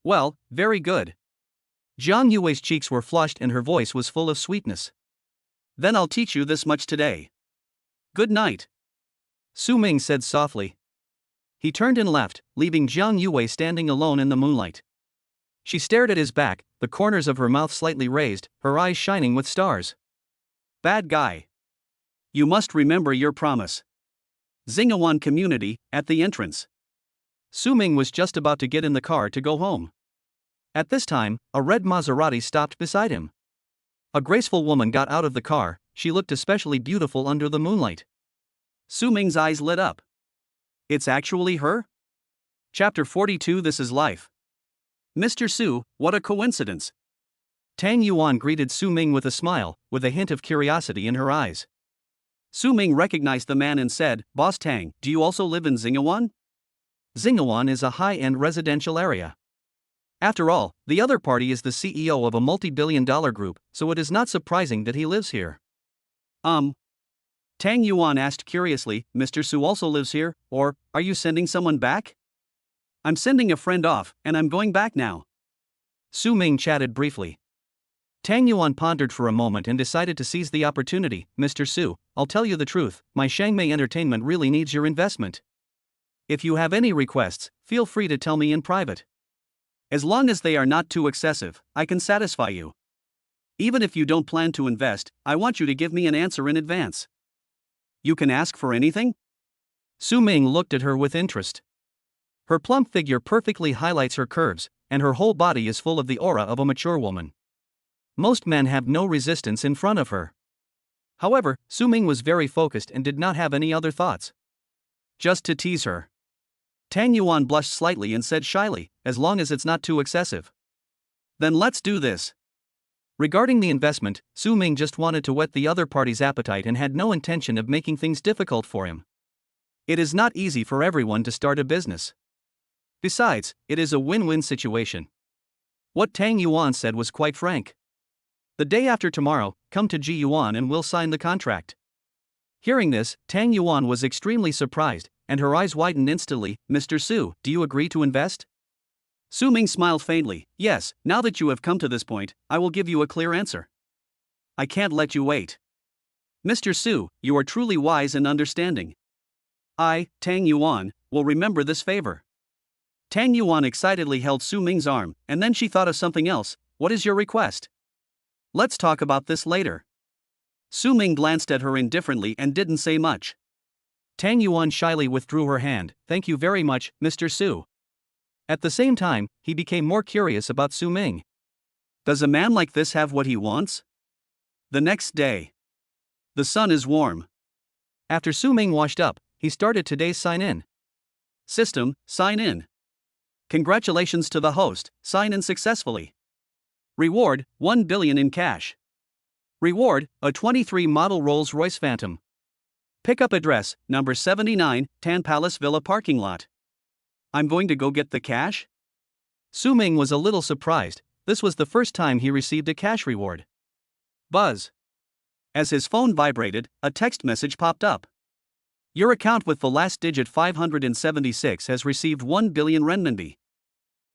Well, very good. Jiang Yue's cheeks were flushed and her voice was full of sweetness. Then I'll teach you this much today. Good night. Su Ming said softly. He turned and left, leaving Jiang Yue standing alone in the moonlight. She stared at his back, the corners of her mouth slightly raised, her eyes shining with stars. Bad guy. You must remember your promise. Xingyuan community, at the entrance. Su Ming was just about to get in the car to go home. At this time, a red Maserati stopped beside him. A graceful woman got out of the car, she looked especially beautiful under the moonlight. Su Ming's eyes lit up. It's actually her? Chapter 42 This is Life. Mr. Su, what a coincidence. Tang Yuan greeted Su Ming with a smile, with a hint of curiosity in her eyes. Su Ming recognized the man and said, Boss Tang, do you also live in Xingyuan? Xingyuan is a high-end residential area. After all, the other party is the CEO of a multi-billion-dollar group, so it is not surprising that he lives here. Tang Yuan asked curiously, Mr. Su also lives here, or, are you sending someone back? I'm sending a friend off, and I'm going back now. Su Ming chatted briefly. Tang Yuan pondered for a moment and decided to seize the opportunity. Mr. Su, I'll tell you the truth, my Shangmei Entertainment really needs your investment. If you have any requests, feel free to tell me in private. As long as they are not too excessive, I can satisfy you. Even if you don't plan to invest, I want you to give me an answer in advance. You can ask for anything? Su Ming looked at her with interest. Her plump figure perfectly highlights her curves, and her whole body is full of the aura of a mature woman. Most men have no resistance in front of her. However, Su Ming was very focused and did not have any other thoughts. Just to tease her. Tang Yuan blushed slightly and said shyly, as long as it's not too excessive. Then let's do this. Regarding the investment, Su Ming just wanted to whet the other party's appetite and had no intention of making things difficult for him. It is not easy for everyone to start a business. Besides, it is a win-win situation. What Tang Yuan said was quite frank. The day after tomorrow, come to Ji Yuan and we'll sign the contract. Hearing this, Tang Yuan was extremely surprised, and her eyes widened instantly. Mr. Su, do you agree to invest? Su Ming smiled faintly. Yes, now that you have come to this point, I will give you a clear answer. I can't let you wait. Mr. Su, you are truly wise and understanding. I, Tang Yuan, will remember this favor. Tang Yuan excitedly held Su Ming's arm, and then she thought of something else. What is your request? Let's talk about this later. Su Ming glanced at her indifferently and didn't say much. Tang Yuan shyly withdrew her hand. Thank you very much, Mr. Su. At the same time, he became more curious about Su Ming. Does a man like this have what he wants? The next day. The sun is warm. After Su Ming washed up, he started today's sign-in. System, sign in. Congratulations to the host, sign in successfully. Reward, 1 billion in cash. Reward, a 23 model Rolls-Royce Phantom. Pickup address, number 79, Tan Palace Villa parking lot. I'm going to go get the cash? Su Ming was a little surprised. This was the first time he received a cash reward. Buzz. As his phone vibrated, a text message popped up. Your account with the last digit 576 has received 1 billion renminbi.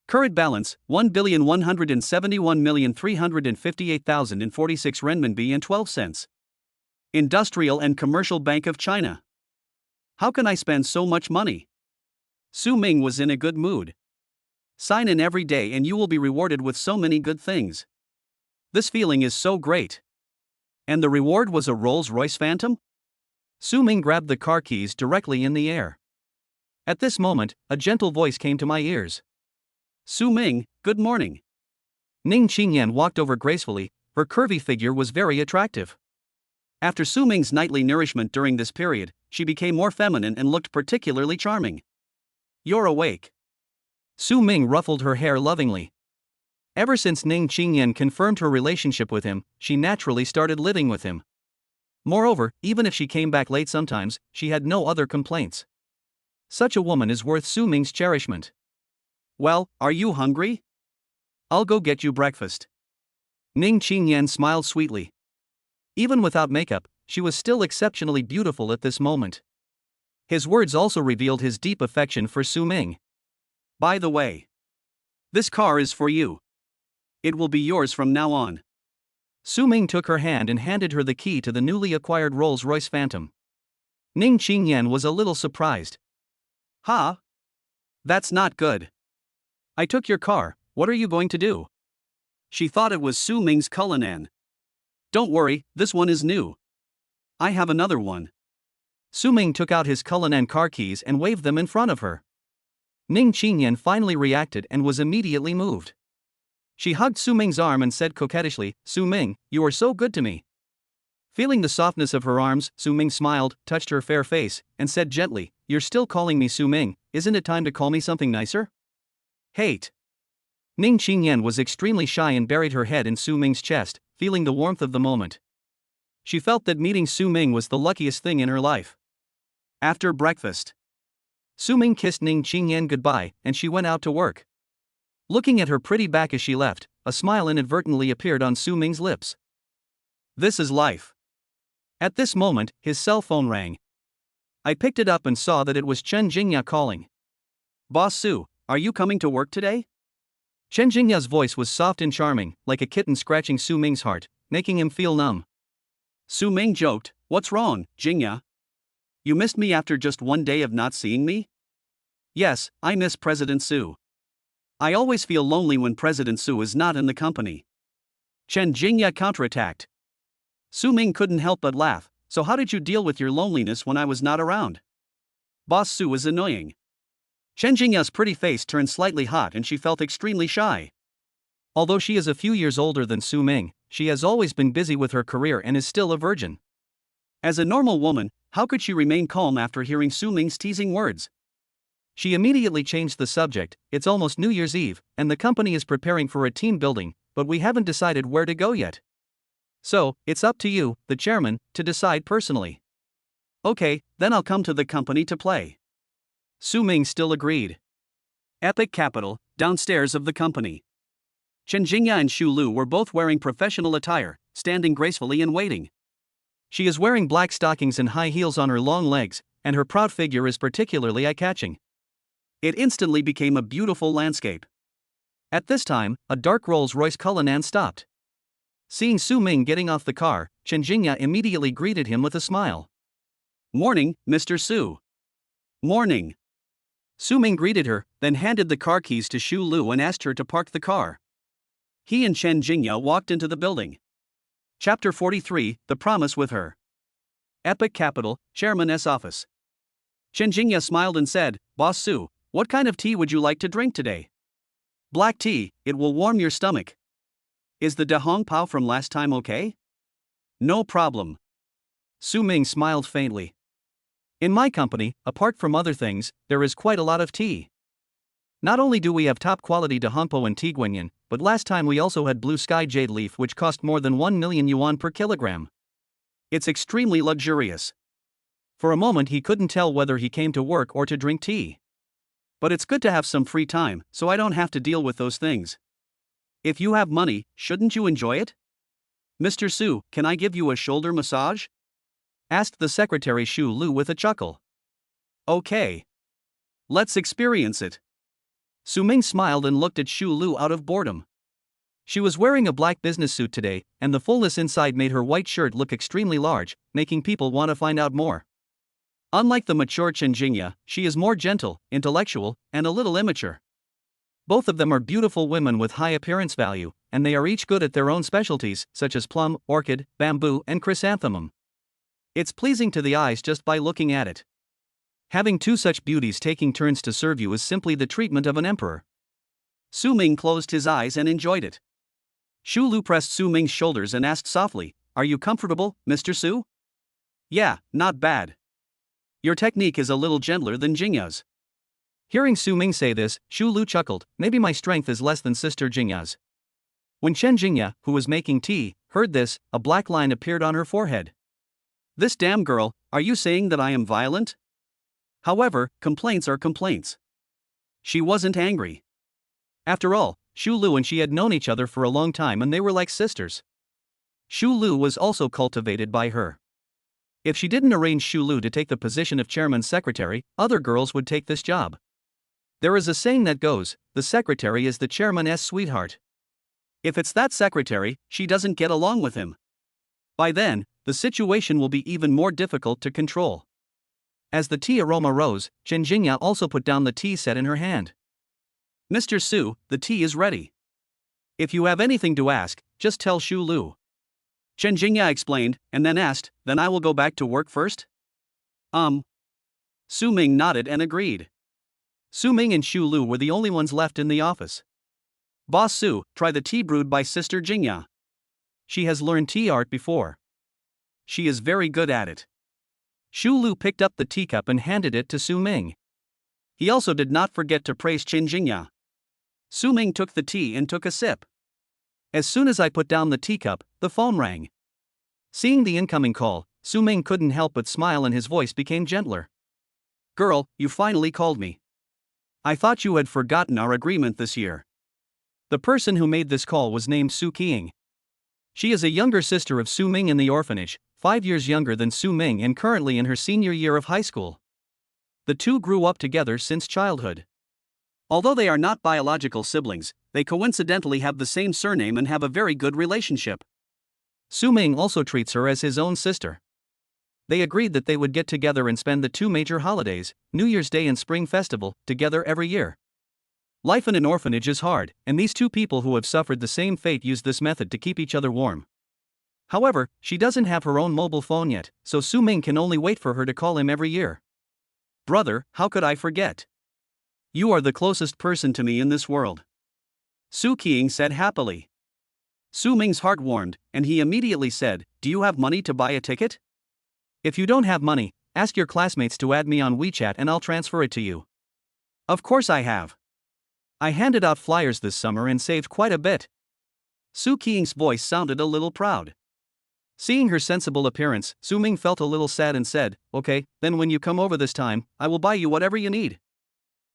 Current balance, 1,171,358,046 renminbi and 12 cents. Industrial and Commercial Bank of China. How can I spend so much money? Su Ming was in a good mood. Sign in every day and you will be rewarded with so many good things. This feeling is so great. And the reward was a Rolls-Royce Phantom? Su Ming grabbed the car keys directly in the air. At this moment, a gentle voice came to my ears. Su Ming, good morning. Ning Qingyan walked over gracefully, her curvy figure was very attractive. After Su Ming's nightly nourishment during this period, she became more feminine and looked particularly charming. You're awake. Su Ming ruffled her hair lovingly. Ever since Ning Qingyan confirmed her relationship with him, she naturally started living with him. Moreover, even if she came back late sometimes, she had no other complaints. Such a woman is worth Su Ming's cherishment. Well, are you hungry? I'll go get you breakfast. Ning Qingyan smiled sweetly. Even without makeup, she was still exceptionally beautiful at this moment. His words also revealed his deep affection for Su Ming. By the way, this car is for you. It will be yours from now on. Su Ming took her hand and handed her the key to the newly acquired Rolls-Royce Phantom. Ning Qingyan was a little surprised. Huh? That's not good. I took your car, what are you going to do? She thought it was Su Ming's Cullinan. Don't worry, this one is new. I have another one. Su Ming took out his Cullinan car keys and waved them in front of her. Ning Qingyan finally reacted and was immediately moved. She hugged Su Ming's arm and said coquettishly, Su Ming, you are so good to me. Feeling the softness of her arms, Su Ming smiled, touched her fair face, and said gently, You're still calling me Su Ming, isn't it time to call me something nicer? Hate. Ning Qingyan was extremely shy and buried her head in Su Ming's chest, feeling the warmth of the moment. She felt that meeting Su Ming was the luckiest thing in her life. After breakfast, Su Ming kissed Ning Qingyan goodbye, and she went out to work. Looking at her pretty back as she left, a smile inadvertently appeared on Su Ming's lips. This is life. At this moment, his cell phone rang. I picked it up and saw that it was Chen Jingya calling. Boss Su, are you coming to work today? Chen Jingya's voice was soft and charming, like a kitten scratching Su Ming's heart, making him feel numb. Su Ming joked, What's wrong, Jingya? You missed me after just one day of not seeing me? Yes, I miss President Su. I always feel lonely when President Su is not in the company. Chen Jingya counterattacked. Su Ming couldn't help but laugh, so how did you deal with your loneliness when I was not around? Boss Su was annoying. Chen Jingya's pretty face turned slightly hot and she felt extremely shy. Although she is a few years older than Su Ming, she has always been busy with her career and is still a virgin. As a normal woman, how could she remain calm after hearing Su Ming's teasing words? She immediately changed the subject. It's almost New Year's Eve, and the company is preparing for a team building, but we haven't decided where to go yet. So, it's up to you, the chairman, to decide personally. Okay, then I'll come to the company to play. Su Ming still agreed. Epic Capital, downstairs of the company. Chen Jingya and Xu Lu were both wearing professional attire, standing gracefully and waiting. She is wearing black stockings and high heels on her long legs, and her proud figure is particularly eye-catching. It instantly became a beautiful landscape. At this time, a dark Rolls-Royce Cullinan stopped. Seeing Su Ming getting off the car, Chen Jingya immediately greeted him with a smile. Morning, Mr. Su. Morning. Su Ming greeted her, then handed the car keys to Xu Lu and asked her to park the car. He and Chen Jingya walked into the building. Chapter 43, The Promise with Her. Epic Capital, Chairman's office. Chen Jingya smiled and said, Boss Su, what kind of tea would you like to drink today? Black tea, it will warm your stomach. Is the Dahong Pao from last time okay? No problem. Su Ming smiled faintly. In my company, apart from other things, there is quite a lot of tea. Not only do we have top quality Dahong Pao and tea guanyin, but last time we also had blue sky jade leaf which cost more than 1 million yuan per kilogram. It's extremely luxurious. For a moment he couldn't tell whether he came to work or to drink tea. But it's good to have some free time, so I don't have to deal with those things. If you have money, shouldn't you enjoy it? Mr. Su, can I give you a shoulder massage? Asked the secretary Xu Lu with a chuckle. Okay. Let's experience it. Su Ming smiled and looked at Xu Lu out of boredom. She was wearing a black business suit today, and the fullness inside made her white shirt look extremely large, making people want to find out more. Unlike the mature Chen Jingya, she is more gentle, intellectual, and a little immature. Both of them are beautiful women with high appearance value, and they are each good at their own specialties, such as plum, orchid, bamboo, and chrysanthemum. It's pleasing to the eyes just by looking at it. Having two such beauties taking turns to serve you is simply the treatment of an emperor. Su Ming closed his eyes and enjoyed it. Xu Lu pressed Su Ming's shoulders and asked softly, Are you comfortable, Mr. Su? Yeah, not bad. Your technique is a little gentler than Jingya's. Hearing Su Ming say this, Xu Lu chuckled, Maybe my strength is less than Sister Jingya's. When Chen Jingya, who was making tea, heard this, a black line appeared on her forehead. This damn girl, are you saying that I am violent? However, complaints are complaints. She wasn't angry. After all, Xu Lu and she had known each other for a long time and they were like sisters. Xu Lu was also cultivated by her. If she didn't arrange Xu Lu to take the position of chairman's secretary, other girls would take this job. There is a saying that goes, the secretary is the chairman's sweetheart. If it's that secretary, she doesn't get along with him. By then, the situation will be even more difficult to control. As the tea aroma rose, Chen Jingya also put down the tea set in her hand. Mr. Su, the tea is ready. If you have anything to ask, just tell Xu Lu. Chen Jingya explained, and then asked, then I will go back to work first? Su Ming nodded and agreed. Su Ming and Xu Lu were the only ones left in the office. Boss Su, try the tea brewed by Sister Jingya. She has learned tea art before. She is very good at it. Xu Lu picked up the teacup and handed it to Su Ming. He also did not forget to praise Chen Jingya. Su Ming took the tea and took a sip. As soon as I put down the teacup, the phone rang. Seeing the incoming call, Su Ming couldn't help but smile and his voice became gentler. Girl, you finally called me. I thought you had forgotten our agreement this year. The person who made this call was named Su Qing. She is a younger sister of Su Ming in the orphanage, 5 years younger than Su Ming and currently in her senior year of high school. The two grew up together since childhood. Although they are not biological siblings, they coincidentally have the same surname and have a very good relationship. Su Ming also treats her as his own sister. They agreed that they would get together and spend the two major holidays, New Year's Day and Spring Festival, together every year. Life in an orphanage is hard, and these two people who have suffered the same fate use this method to keep each other warm. However, she doesn't have her own mobile phone yet, so Su Ming can only wait for her to call him every year. Brother, how could I forget? You are the closest person to me in this world. Su Qing said happily. Su Ming's heart warmed, and he immediately said, do you have money to buy a ticket? If you don't have money, ask your classmates to add me on WeChat and I'll transfer it to you. Of course I have. I handed out flyers this summer and saved quite a bit. Su Qing's voice sounded a little proud. Seeing her sensible appearance, Su Ming felt a little sad and said, okay, then when you come over this time, I will buy you whatever you need.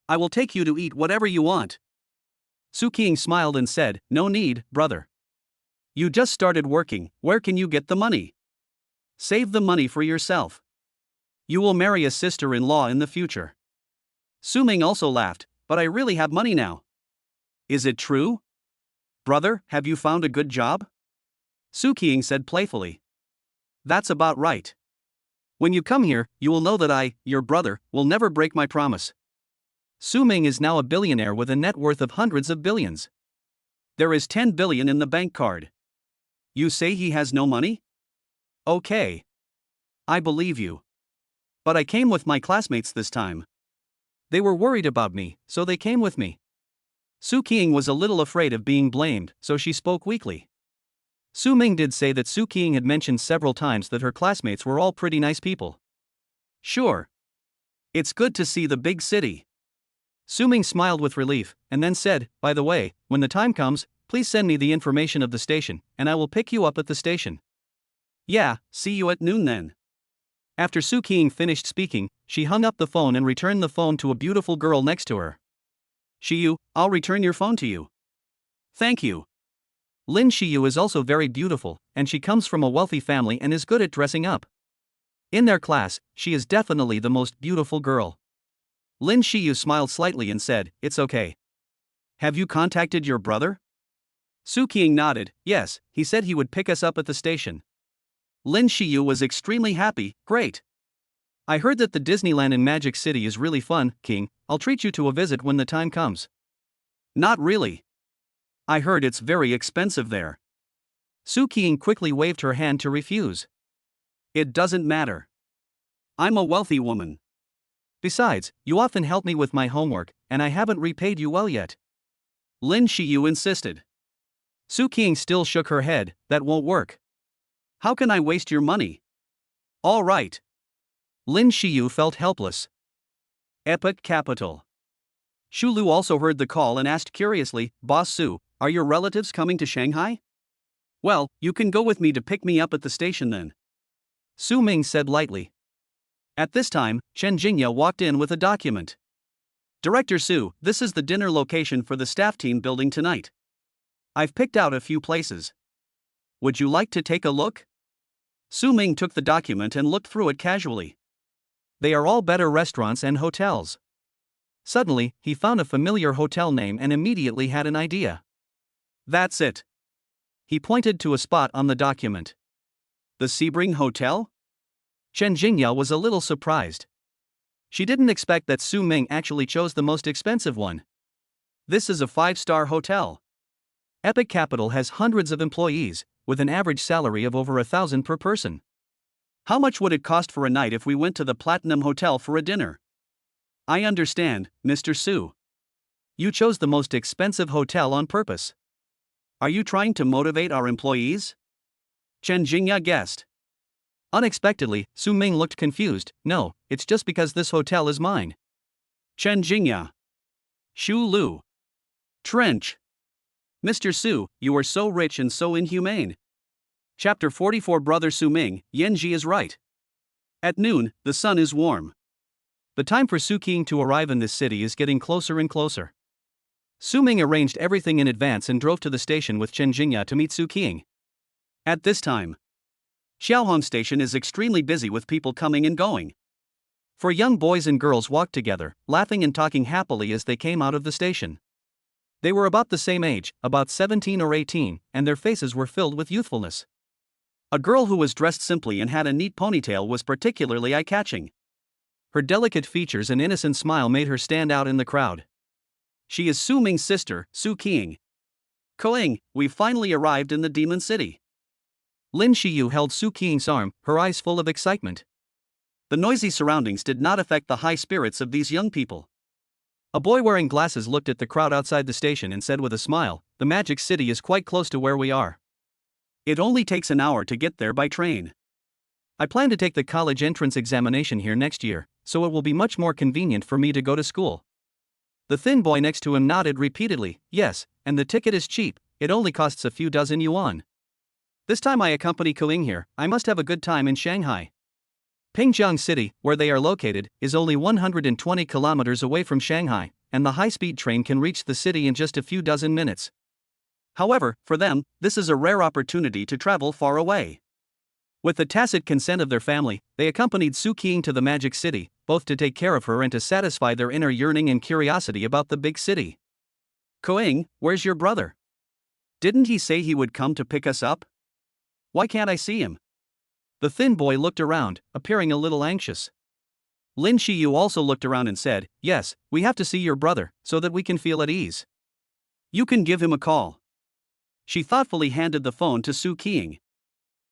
I will take you to eat whatever you want. Su Qing smiled and said, no need, brother. You just started working, where can you get the money? Save the money for yourself. You will marry a sister-in-law in the future. Su Ming also laughed, but I really have money now. Is it true? Brother, have you found a good job? Su Qing said playfully. That's about right. When you come here, you will know that I, your brother, will never break my promise. Su Ming is now a billionaire with a net worth of hundreds of billions. There is 10 billion in the bank card. You say he has no money? Okay. I believe you. But I came with my classmates this time. They were worried about me, so they came with me. Su Qing was a little afraid of being blamed, so she spoke weakly. Su Ming did say that Su Qing had mentioned several times that her classmates were all pretty nice people. Sure. It's good to see the big city. Su Ming smiled with relief, and then said, by the way, when the time comes, please send me the information of the station, and I will pick you up at the station. Yeah, see you at noon then. After Su Qing finished speaking, she hung up the phone and returned the phone to a beautiful girl next to her. Shiyu, I'll return your phone to you. Thank you. Lin Shiyu is also very beautiful, and she comes from a wealthy family and is good at dressing up. In their class, she is definitely the most beautiful girl. Lin Shiyu smiled slightly and said, it's okay. Have you contacted your brother? Su Qing nodded, yes, he said he would pick us up at the station. Lin Shiyu was extremely happy, great. I heard that the Disneyland in Magic City is really fun, King, I'll treat you to a visit when the time comes. Not really. I heard it's very expensive there. Su Qing quickly waved her hand to refuse. It doesn't matter. I'm a wealthy woman. Besides, you often help me with my homework, and I haven't repaid you well yet. Lin Shiyu insisted. Su Qing still shook her head, that won't work. How can I waste your money? All right. Lin Shiyu felt helpless. Epic Capital. Xu Lu also heard the call and asked curiously, Boss Su, are your relatives coming to Shanghai? Well, you can go with me to pick me up at the station then. Su Ming said lightly. At this time, Chen Jingya walked in with a document. Director Su, this is the dinner location for the staff team building tonight. I've picked out a few places. Would you like to take a look? Su Ming took the document and looked through it casually. They are all better restaurants and hotels. Suddenly, he found a familiar hotel name and immediately had an idea. That's it. He pointed to a spot on the document. The Sebring Hotel? Chen Jingya was a little surprised. She didn't expect that Su Ming actually chose the most expensive one. This is a 5-star hotel. Epic Capital has hundreds of employees, with an average salary of over 1,000 per person. How much would it cost for a night if we went to the Platinum Hotel for a dinner? I understand, Mr. Su. You chose the most expensive hotel on purpose. Are you trying to motivate our employees? Chen Jingya guessed. Unexpectedly, Su Ming looked confused. No, it's just because this hotel is mine. Chen Jingya. Shu Lu. Trench. Mr. Su, you are so rich and so inhumane. Chapter 44. Brother Su Ming, Yanji is right. At noon, the sun is warm. The time for Su Qing to arrive in this city is getting closer and closer. Su Ming arranged everything in advance and drove to the station with Chen Jingya to meet Su Qing. At this time, Xiaohong Station is extremely busy with people coming and going. Four young boys and girls walked together, laughing and talking happily as they came out of the station. They were about the same age, about 17 or 18, and their faces were filled with youthfulness. A girl who was dressed simply and had a neat ponytail was particularly eye-catching. Her delicate features and innocent smile made her stand out in the crowd. She is Su Ming's sister, Su Qing. Koing, we've finally arrived in the Demon City. Lin Shiyu held Su Qing's arm, her eyes full of excitement. The noisy surroundings did not affect the high spirits of these young people. A boy wearing glasses looked at the crowd outside the station and said with a smile, "The Magic City is quite close to where we are. It only takes an hour to get there by train. I plan to take the college entrance examination here next year, so it will be much more convenient for me to go to school." The thin boy next to him nodded repeatedly. Yes, and the ticket is cheap, it only costs a few dozen yuan. This time I accompany Koing here, I must have a good time in Shanghai. Pingjiang City, where they are located, is only 120 kilometers away from Shanghai, and the high-speed train can reach the city in just a few dozen minutes. However, for them, this is a rare opportunity to travel far away. With the tacit consent of their family, they accompanied Su Qing to the Magic City, both to take care of her and to satisfy their inner yearning and curiosity about the big city. Koing, where's your brother? Didn't he say he would come to pick us up? Why can't I see him? The thin boy looked around, appearing a little anxious. Lin Shiyu also looked around and said, "Yes, we have to see your brother, so that we can feel at ease. You can give him a call." She thoughtfully handed the phone to Su Qing.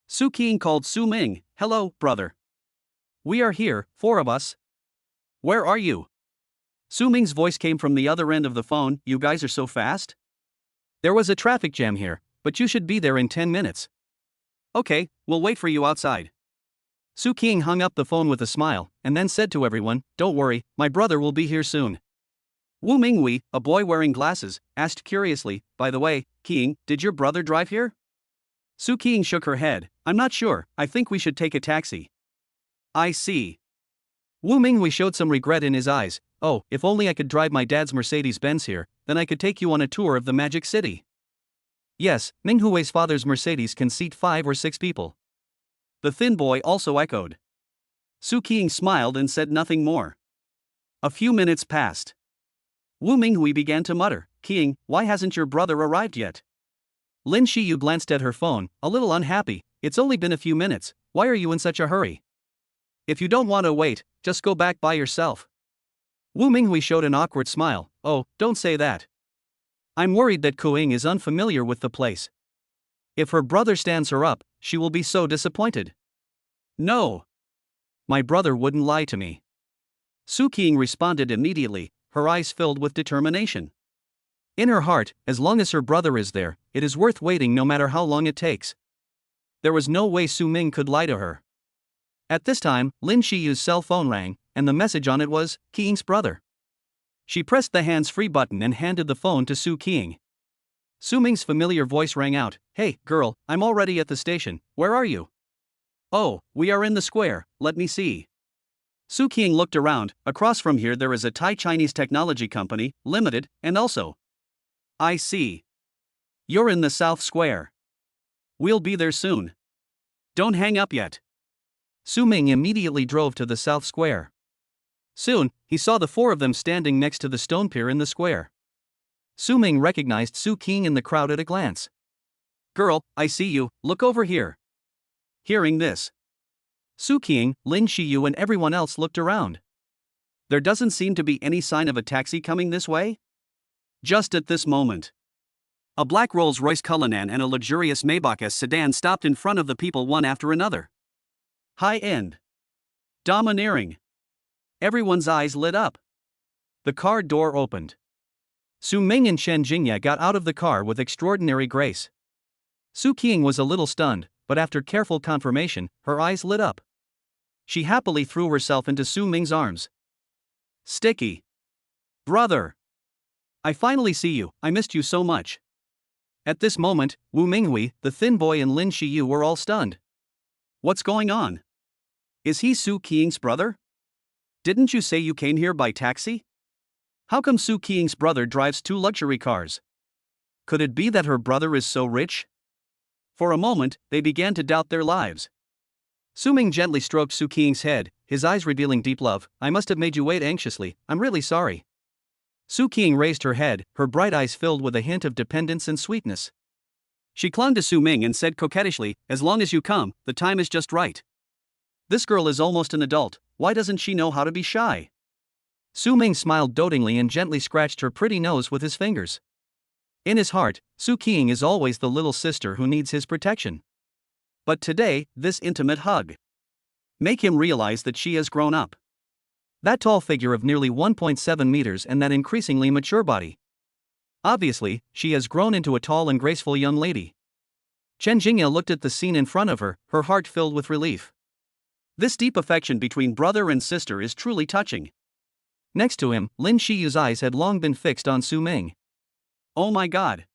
Su Qing called Su Ming. "Hello, brother. We are here, 4 of us. Where are you?" Su Ming's voice came from the other end of the phone. "You guys are so fast? There was a traffic jam here, but you should be there in 10 minutes. Okay, we'll wait for you outside." Su Qing hung up the phone with a smile, and then said to everyone, "Don't worry, my brother will be here soon." Wu Mingwei, a boy wearing glasses, asked curiously, "By the way, Qing, did your brother drive here?" Su Qing shook her head. "I'm not sure, I think we should take a taxi." I see. Wu Mingwei showed some regret in his eyes. "Oh, if only I could drive my dad's Mercedes-Benz here, then I could take you on a tour of the Magic City." Yes, Minghui's father's Mercedes can seat 5 or 6 people. The thin boy also echoed. Su Qing smiled and said nothing more. A few minutes passed. Wu Minghui began to mutter, "Qing, why hasn't your brother arrived yet?" Lin Shiyu glanced at her phone, a little unhappy. "It's only been a few minutes, why are you in such a hurry? If you don't want to wait, just go back by yourself." Wu Minghui showed an awkward smile. "Oh, don't say that. I'm worried that Koing is unfamiliar with the place. If her brother stands her up, she will be so disappointed." "No. My brother wouldn't lie to me." Su Qing responded immediately, her eyes filled with determination. In her heart, as long as her brother is there, it is worth waiting no matter how long it takes. There was no way Su Ming could lie to her. At this time, Lin Shiyu's cell phone rang, and the message on it was, "Qing's brother." She pressed the hands-free button and handed the phone to Su Qing. Su Ming's familiar voice rang out, "Hey, girl, I'm already at the station, where are you?" "Oh, we are in the square, let me see." Su King looked around. Across from here there is a Thai Chinese technology company, limited, and also. I see. You're in the South Square. We'll be there soon. Don't hang up yet. Su Ming immediately drove to the South Square. Soon, he saw the four of them standing next to the stone pier in the square. Su Ming recognized Su King in the crowd at a glance. Girl, I see you, look over here. Hearing this, Su King, Lin Shiyu and everyone else looked around. There doesn't seem to be any sign of a taxi coming this way? Just at this moment, a black Rolls-Royce Cullinan and a luxurious Maybach S sedan stopped in front of the people one after another. High-end. Domineering. Everyone's eyes lit up. The car door opened. Su Ming and Chen Jingya got out of the car with extraordinary grace. Su King was a little stunned, but after careful confirmation, her eyes lit up. She happily threw herself into Su Ming's arms. Sticky. Brother. I finally see you, I missed you so much. At this moment, Wu Minghui, the thin boy and Lin Shiyu were all stunned. What's going on? Is he Su King's brother? Didn't you say you came here by taxi? How come Su King's brother drives 2 luxury cars? Could it be that her brother is so rich? For a moment, they began to doubt their lives. Su Ming gently stroked Su King's head, his eyes revealing deep love. I must have made you wait anxiously, I'm really sorry. Su King raised her head, her bright eyes filled with a hint of dependence and sweetness. She clung to Su Ming and said coquettishly, as long as you come, the time is just right. This girl is almost an adult, why doesn't she know how to be shy? Su Ming smiled dotingly and gently scratched her pretty nose with his fingers. In his heart, Su King is always the little sister who needs his protection. But today, this intimate hug make him realize that she has grown up. That tall figure of nearly 1.7 meters and that increasingly mature body. Obviously, she has grown into a tall and graceful young lady. Chen Jingya looked at the scene in front of her, her heart filled with relief. This deep affection between brother and sister is truly touching. Next to him, Lin Shiyu's eyes had long been fixed on Su Ming. Oh my god.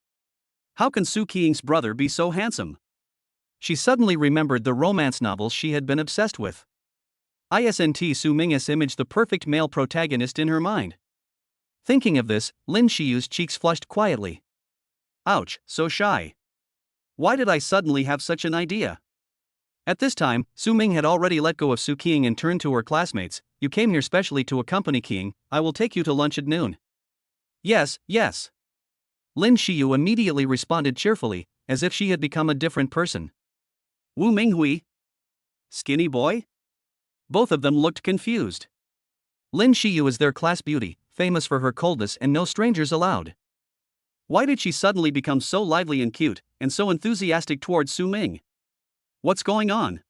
How can Su King's brother be so handsome? She suddenly remembered the romance novels she had been obsessed with. Isn't Su Ming's image the perfect male protagonist in her mind? Thinking of this, Lin Shiyu's cheeks flushed quietly. Ouch, so shy. Why did I suddenly have such an idea? At this time, Su Ming had already let go of Su King and turned to her classmates. You came here specially to accompany King, I will take you to lunch at noon. Yes, yes. Lin Shiyu immediately responded cheerfully, as if she had become a different person. Wu Minghui? Skinny boy? Both of them looked confused. Lin Shiyu is their class beauty, famous for her coldness and no strangers allowed. Why did she suddenly become so lively and cute, and so enthusiastic towards Su Ming? What's going on?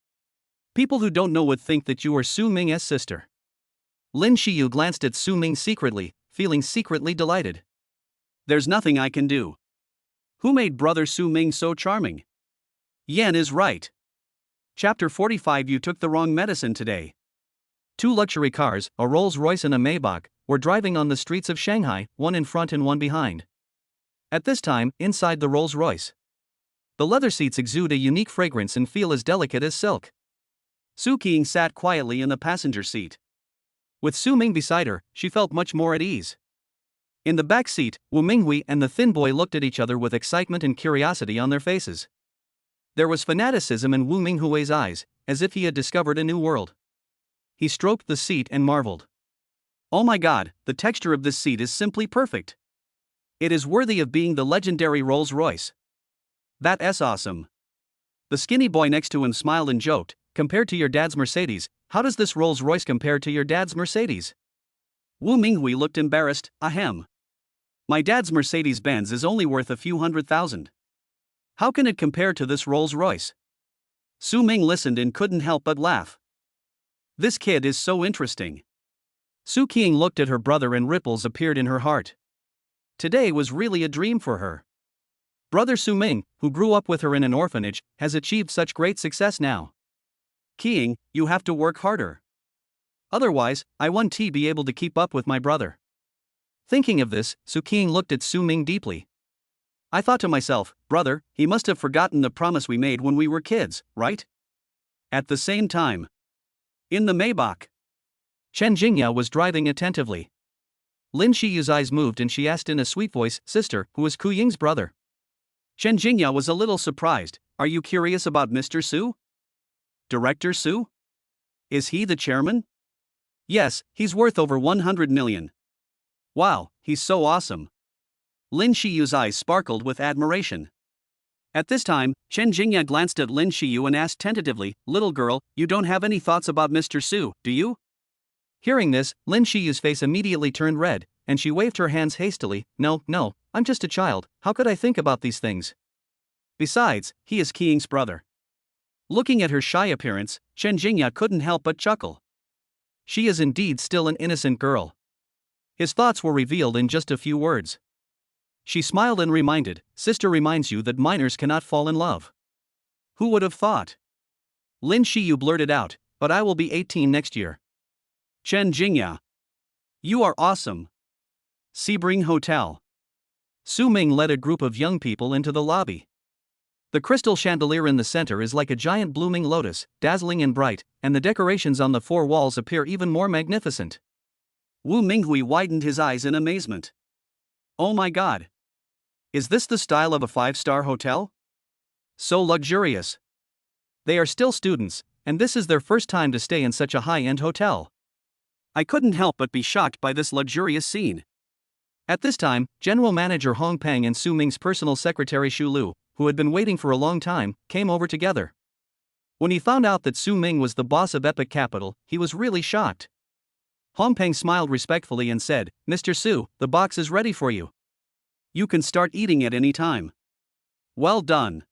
People who don't know would think that you are Su Ming's sister. Lin Shiyu glanced at Su Ming secretly, feeling secretly delighted. There's nothing I can do. Who made brother Su Ming so charming? Yan is right. Chapter 45. You took the wrong medicine today. 2 luxury cars, a Rolls-Royce and a Maybach, were driving on the streets of Shanghai, one in front and one behind. At this time, inside the Rolls-Royce, the leather seats exude a unique fragrance and feel as delicate as silk. Su King sat quietly in the passenger seat. With Su Ming beside her, she felt much more at ease. In the back seat, Wu Minghui and the thin boy looked at each other with excitement and curiosity on their faces. There was fanaticism in Wu Minghui's eyes, as if he had discovered a new world. He stroked the seat and marveled. Oh my god, the texture of this seat is simply perfect. It is worthy of being the legendary Rolls-Royce. That's awesome. The skinny boy next to him smiled and joked, compared to your dad's Mercedes, how does this Rolls-Royce compare to your dad's Mercedes? Wu Minghui looked embarrassed, ahem. My dad's Mercedes-Benz is only worth a few $100,000. How can it compare to this Rolls-Royce? Su Ming listened and couldn't help but laugh. This kid is so interesting. Su King looked at her brother and ripples appeared in her heart. Today was really a dream for her. Brother Su Ming, who grew up with her in an orphanage, has achieved such great success now. King, you have to work harder. Otherwise, I won't be able to keep up with my brother. Thinking of this, Su King looked at Su Ming deeply. I thought to myself, brother, he must have forgotten the promise we made when we were kids, right? At the same time, in the Maybach, Chen Jingya was driving attentively. Lin Shiyu's eyes moved and she asked in a sweet voice, "Sister, who is Ku Ying's brother?" Chen Jingya was a little surprised. "Are you curious about Mr. Su? Director Su? Is he the chairman?" "Yes, he's worth over 100 million. Wow, he's so awesome." Lin Shiyu's eyes sparkled with admiration. At this time, Chen Jingya glanced at Lin Shiyu and asked tentatively, "Little girl, you don't have any thoughts about Mr. Su, do you?" Hearing this, Lin Shiyu's face immediately turned red, and she waved her hands hastily. No, I'm just a child, how could I think about these things? Besides, he is Qing's brother." Looking at her shy appearance, Chen Jingya couldn't help but chuckle. She is indeed still an innocent girl. His thoughts were revealed in just a few words. She smiled and reminded, "Sister reminds you that minors cannot fall in love." Who would have thought? Lin Shiyu blurted out, "But I will be 18 next year." Chen Jingya. You are awesome. Sebring Hotel. Su Ming led a group of young people into the lobby. The crystal chandelier in the center is like a giant blooming lotus, dazzling and bright, and the decorations on the four walls appear even more magnificent. Wu Minghui widened his eyes in amazement. Oh my god! Is this the style of a five-star hotel? So luxurious. They are still students, and this is their first time to stay in such a high-end hotel. I couldn't help but be shocked by this luxurious scene. At this time, General Manager Hong Peng and Su Ming's personal secretary Xu Lu, who had been waiting for a long time, came over together. When he found out that Su Ming was the boss of Epic Capital, he was really shocked. Hong Peng smiled respectfully and said, "Mr. Su, the box is ready for you. You can start eating at any time." "Well done,"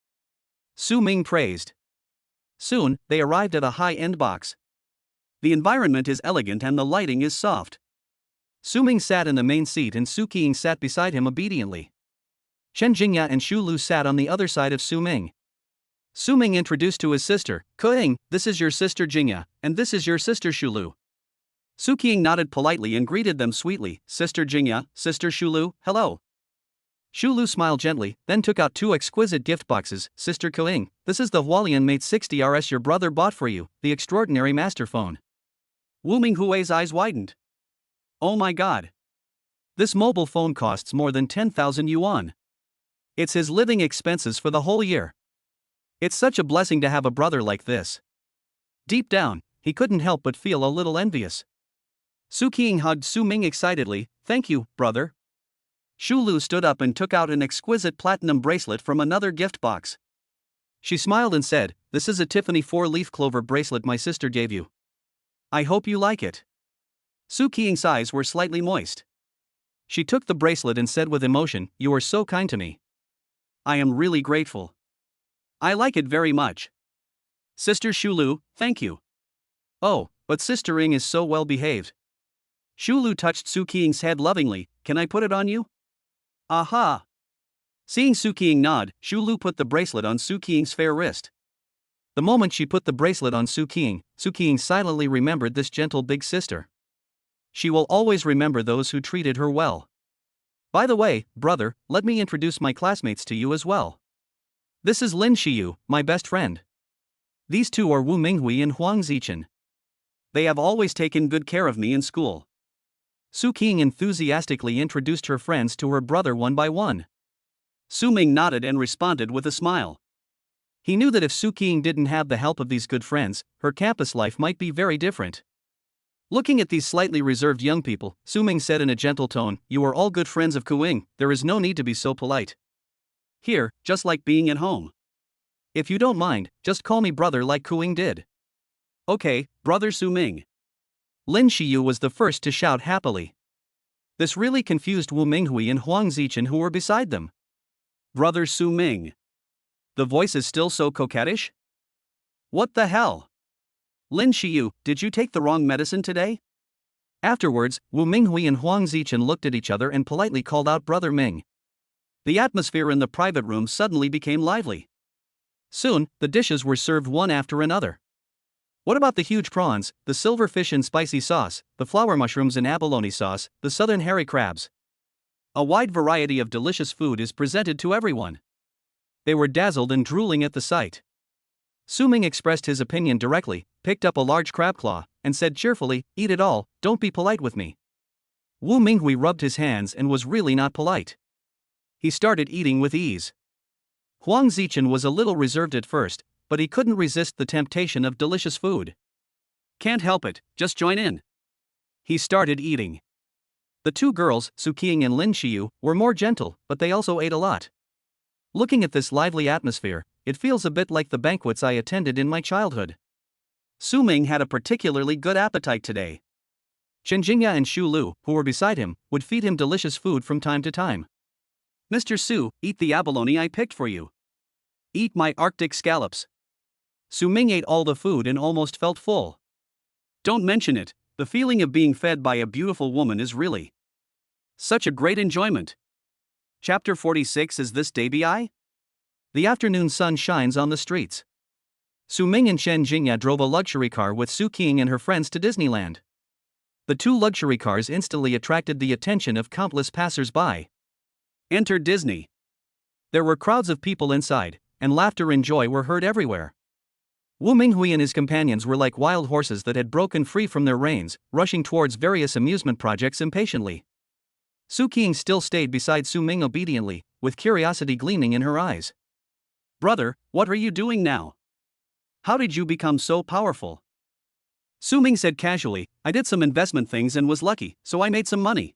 Su Ming praised. Soon, they arrived at a high-end box. The environment is elegant and the lighting is soft. Su Ming sat in the main seat and Su Qing sat beside him obediently. Chen Jingya and Xu Lu sat on the other side of Su Ming. Su Ming introduced to his sister, "Ku Ying, this is your sister Jingya, and this is your sister Xu Lu." Su Qing nodded politely and greeted them sweetly, "Sister Jingya, Sister Xu Lu, hello." Xu Lu smiled gently, then took out two exquisite gift boxes. "Sister Ku Ying, this is the Hualian Mate 60 RS your brother bought for you, the extraordinary master phone." Wu Minghui's eyes widened. Oh my god! This mobile phone costs more than 10,000 yuan. It's his living expenses for the whole year. It's such a blessing to have a brother like this. Deep down, he couldn't help but feel a little envious. Su Qing hugged Su Ming excitedly. "Thank you, brother." Xu Lu stood up and took out an exquisite platinum bracelet from another gift box. She smiled and said, "This is a Tiffany 4-leaf clover bracelet my sister gave you. I hope you like it." Su Qing's eyes were slightly moist. She took the bracelet and said with emotion, "You are so kind to me. I am really grateful. I like it very much." "Sister Xu Lu, thank you." "Oh, but Sister Ying is so well behaved." Xu Lu touched Su Qing's head lovingly. "Can I put it on you?" "Aha!" Seeing Su Qing nod, Xu Lu put the bracelet on Su Qing's fair wrist. The moment she put the bracelet on Su Qing silently remembered this gentle big sister. She will always remember those who treated her well. "By the way, brother, let me introduce my classmates to you as well. This is Lin Shiyu, my best friend. These two are Wu Minghui and Huang Zichen. They have always taken good care of me in school." Su Qing enthusiastically introduced her friends to her brother one by one. Su Ming nodded and responded with a smile. He knew that if Su Qing didn't have the help of these good friends, her campus life might be very different. Looking at these slightly reserved young people, Su Ming said in a gentle tone, "You are all good friends of Ku Ying, there is no need to be so polite. Here, just like being at home. If you don't mind, just call me brother like Ku Ying did." "Okay, brother Su Ming." Lin Shiyu was the first to shout happily. This really confused Wu Minghui and Huang Zichen who were beside them. "Brother Su Ming. The voice is still so coquettish? What the hell? Lin Shiyu, did you take the wrong medicine today?" Afterwards, Wu Minghui and Huang Zichen looked at each other and politely called out Brother Ming. The atmosphere in the private room suddenly became lively. Soon, the dishes were served one after another. What about the huge prawns, the silver fish in spicy sauce, the flower mushrooms in abalone sauce, the southern hairy crabs? A wide variety of delicious food is presented to everyone. They were dazzled and drooling at the sight. Su Ming expressed his opinion directly, picked up a large crab claw, and said cheerfully, "Eat it all, don't be polite with me." Wu Minghui rubbed his hands and was really not polite. He started eating with ease. Huang Zichen was a little reserved at first, but he couldn't resist the temptation of delicious food. "Can't help it, just join in." He started eating. The two girls, Su Qing and Lin Xiu, were more gentle, but they also ate a lot. Looking at this lively atmosphere, it feels a bit like the banquets I attended in my childhood. Su Ming had a particularly good appetite today. Chen Jingya and Xu Lu, who were beside him, would feed him delicious food from time to time. "Mr. Su, eat the abalone I picked for you. Eat my Arctic scallops." Su Ming ate all the food and almost felt full. Don't mention it, the feeling of being fed by a beautiful woman is really such a great enjoyment. Chapter 46. Is this Dabi? The afternoon sun shines on the streets. Su Ming and Chen Jingya drove a luxury car with Su Qing and her friends to Disneyland. The two luxury cars instantly attracted the attention of countless passers-by. Enter Disney. There were crowds of people inside, and laughter and joy were heard everywhere. Wu Minghui and his companions were like wild horses that had broken free from their reins, rushing towards various amusement projects impatiently. Su Qing still stayed beside Su Ming obediently, with curiosity gleaming in her eyes. "Brother, what are you doing now? How did you become so powerful?" Su Ming said casually, "I did some investment things and was lucky, so I made some money."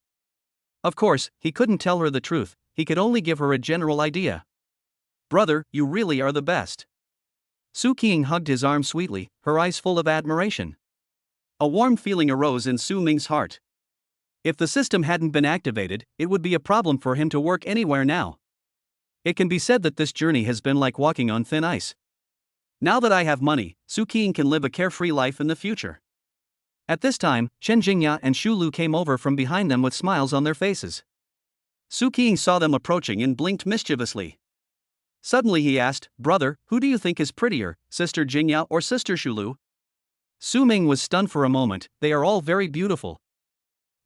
Of course, he couldn't tell her the truth, he could only give her a general idea. "Brother, you really are the best." Su Qing hugged his arm sweetly, her eyes full of admiration. A warm feeling arose in Su Ming's heart. If the system hadn't been activated, it would be a problem for him to work anywhere now. It can be said that this journey has been like walking on thin ice. Now that I have money, Su Qing can live a carefree life in the future. At this time, Chen Jingya and Xu Lu came over from behind them with smiles on their faces. Su Qing saw them approaching and blinked mischievously. Suddenly he asked, "Brother, who do you think is prettier, Sister Jingya or Sister Xu Lu?" Su Ming was stunned for a moment. "They are all very beautiful.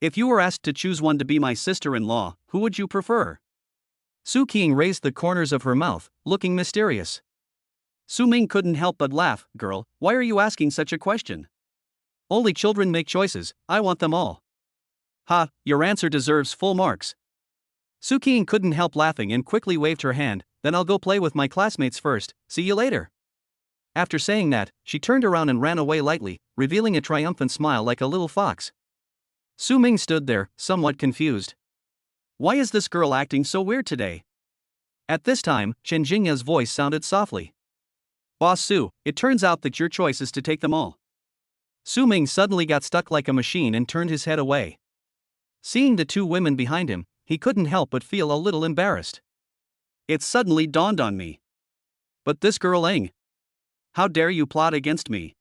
If you were asked to choose one to be my sister-in-law, who would you prefer?" Su Qing raised the corners of her mouth, looking mysterious. Su Ming couldn't help but laugh. "Girl, why are you asking such a question? Only children make choices, I want them all." "Ha, your answer deserves full marks." Su Qing couldn't help laughing and quickly waved her hand. "Then I'll go play with my classmates first, see you later." After saying that, she turned around and ran away lightly, revealing a triumphant smile like a little fox. Su Ming stood there, somewhat confused. Why is this girl acting so weird today? At this time, Chen Jingya's voice sounded softly. "Boss Su, it turns out that your choice is to take them all." Su Ming suddenly got stuck like a machine and turned his head away. Seeing the two women behind him, he couldn't help but feel a little embarrassed. It suddenly dawned on me. But this girl Eng. How dare you plot against me?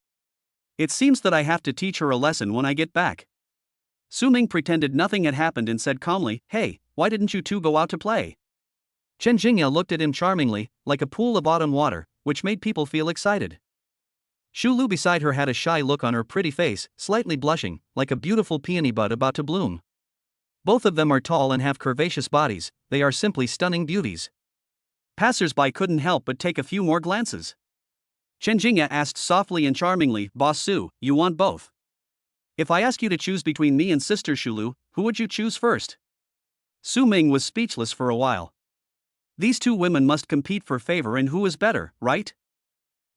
It seems that I have to teach her a lesson when I get back. Su Ming pretended nothing had happened and said calmly, "Hey, why didn't you two go out to play?" Chen Jingya looked at him charmingly, like a pool of autumn water, which made people feel excited. Xu Lu beside her had a shy look on her pretty face, slightly blushing, like a beautiful peony bud about to bloom. Both of them are tall and have curvaceous bodies, they are simply stunning beauties. Passers-by couldn't help but take a few more glances. Chen Jingya asked softly and charmingly, "Boss Su, you want both? If I ask you to choose between me and Sister Xu Lu, who would you choose first?" Su Ming was speechless for a while. These two women must compete for favor and who is better, right?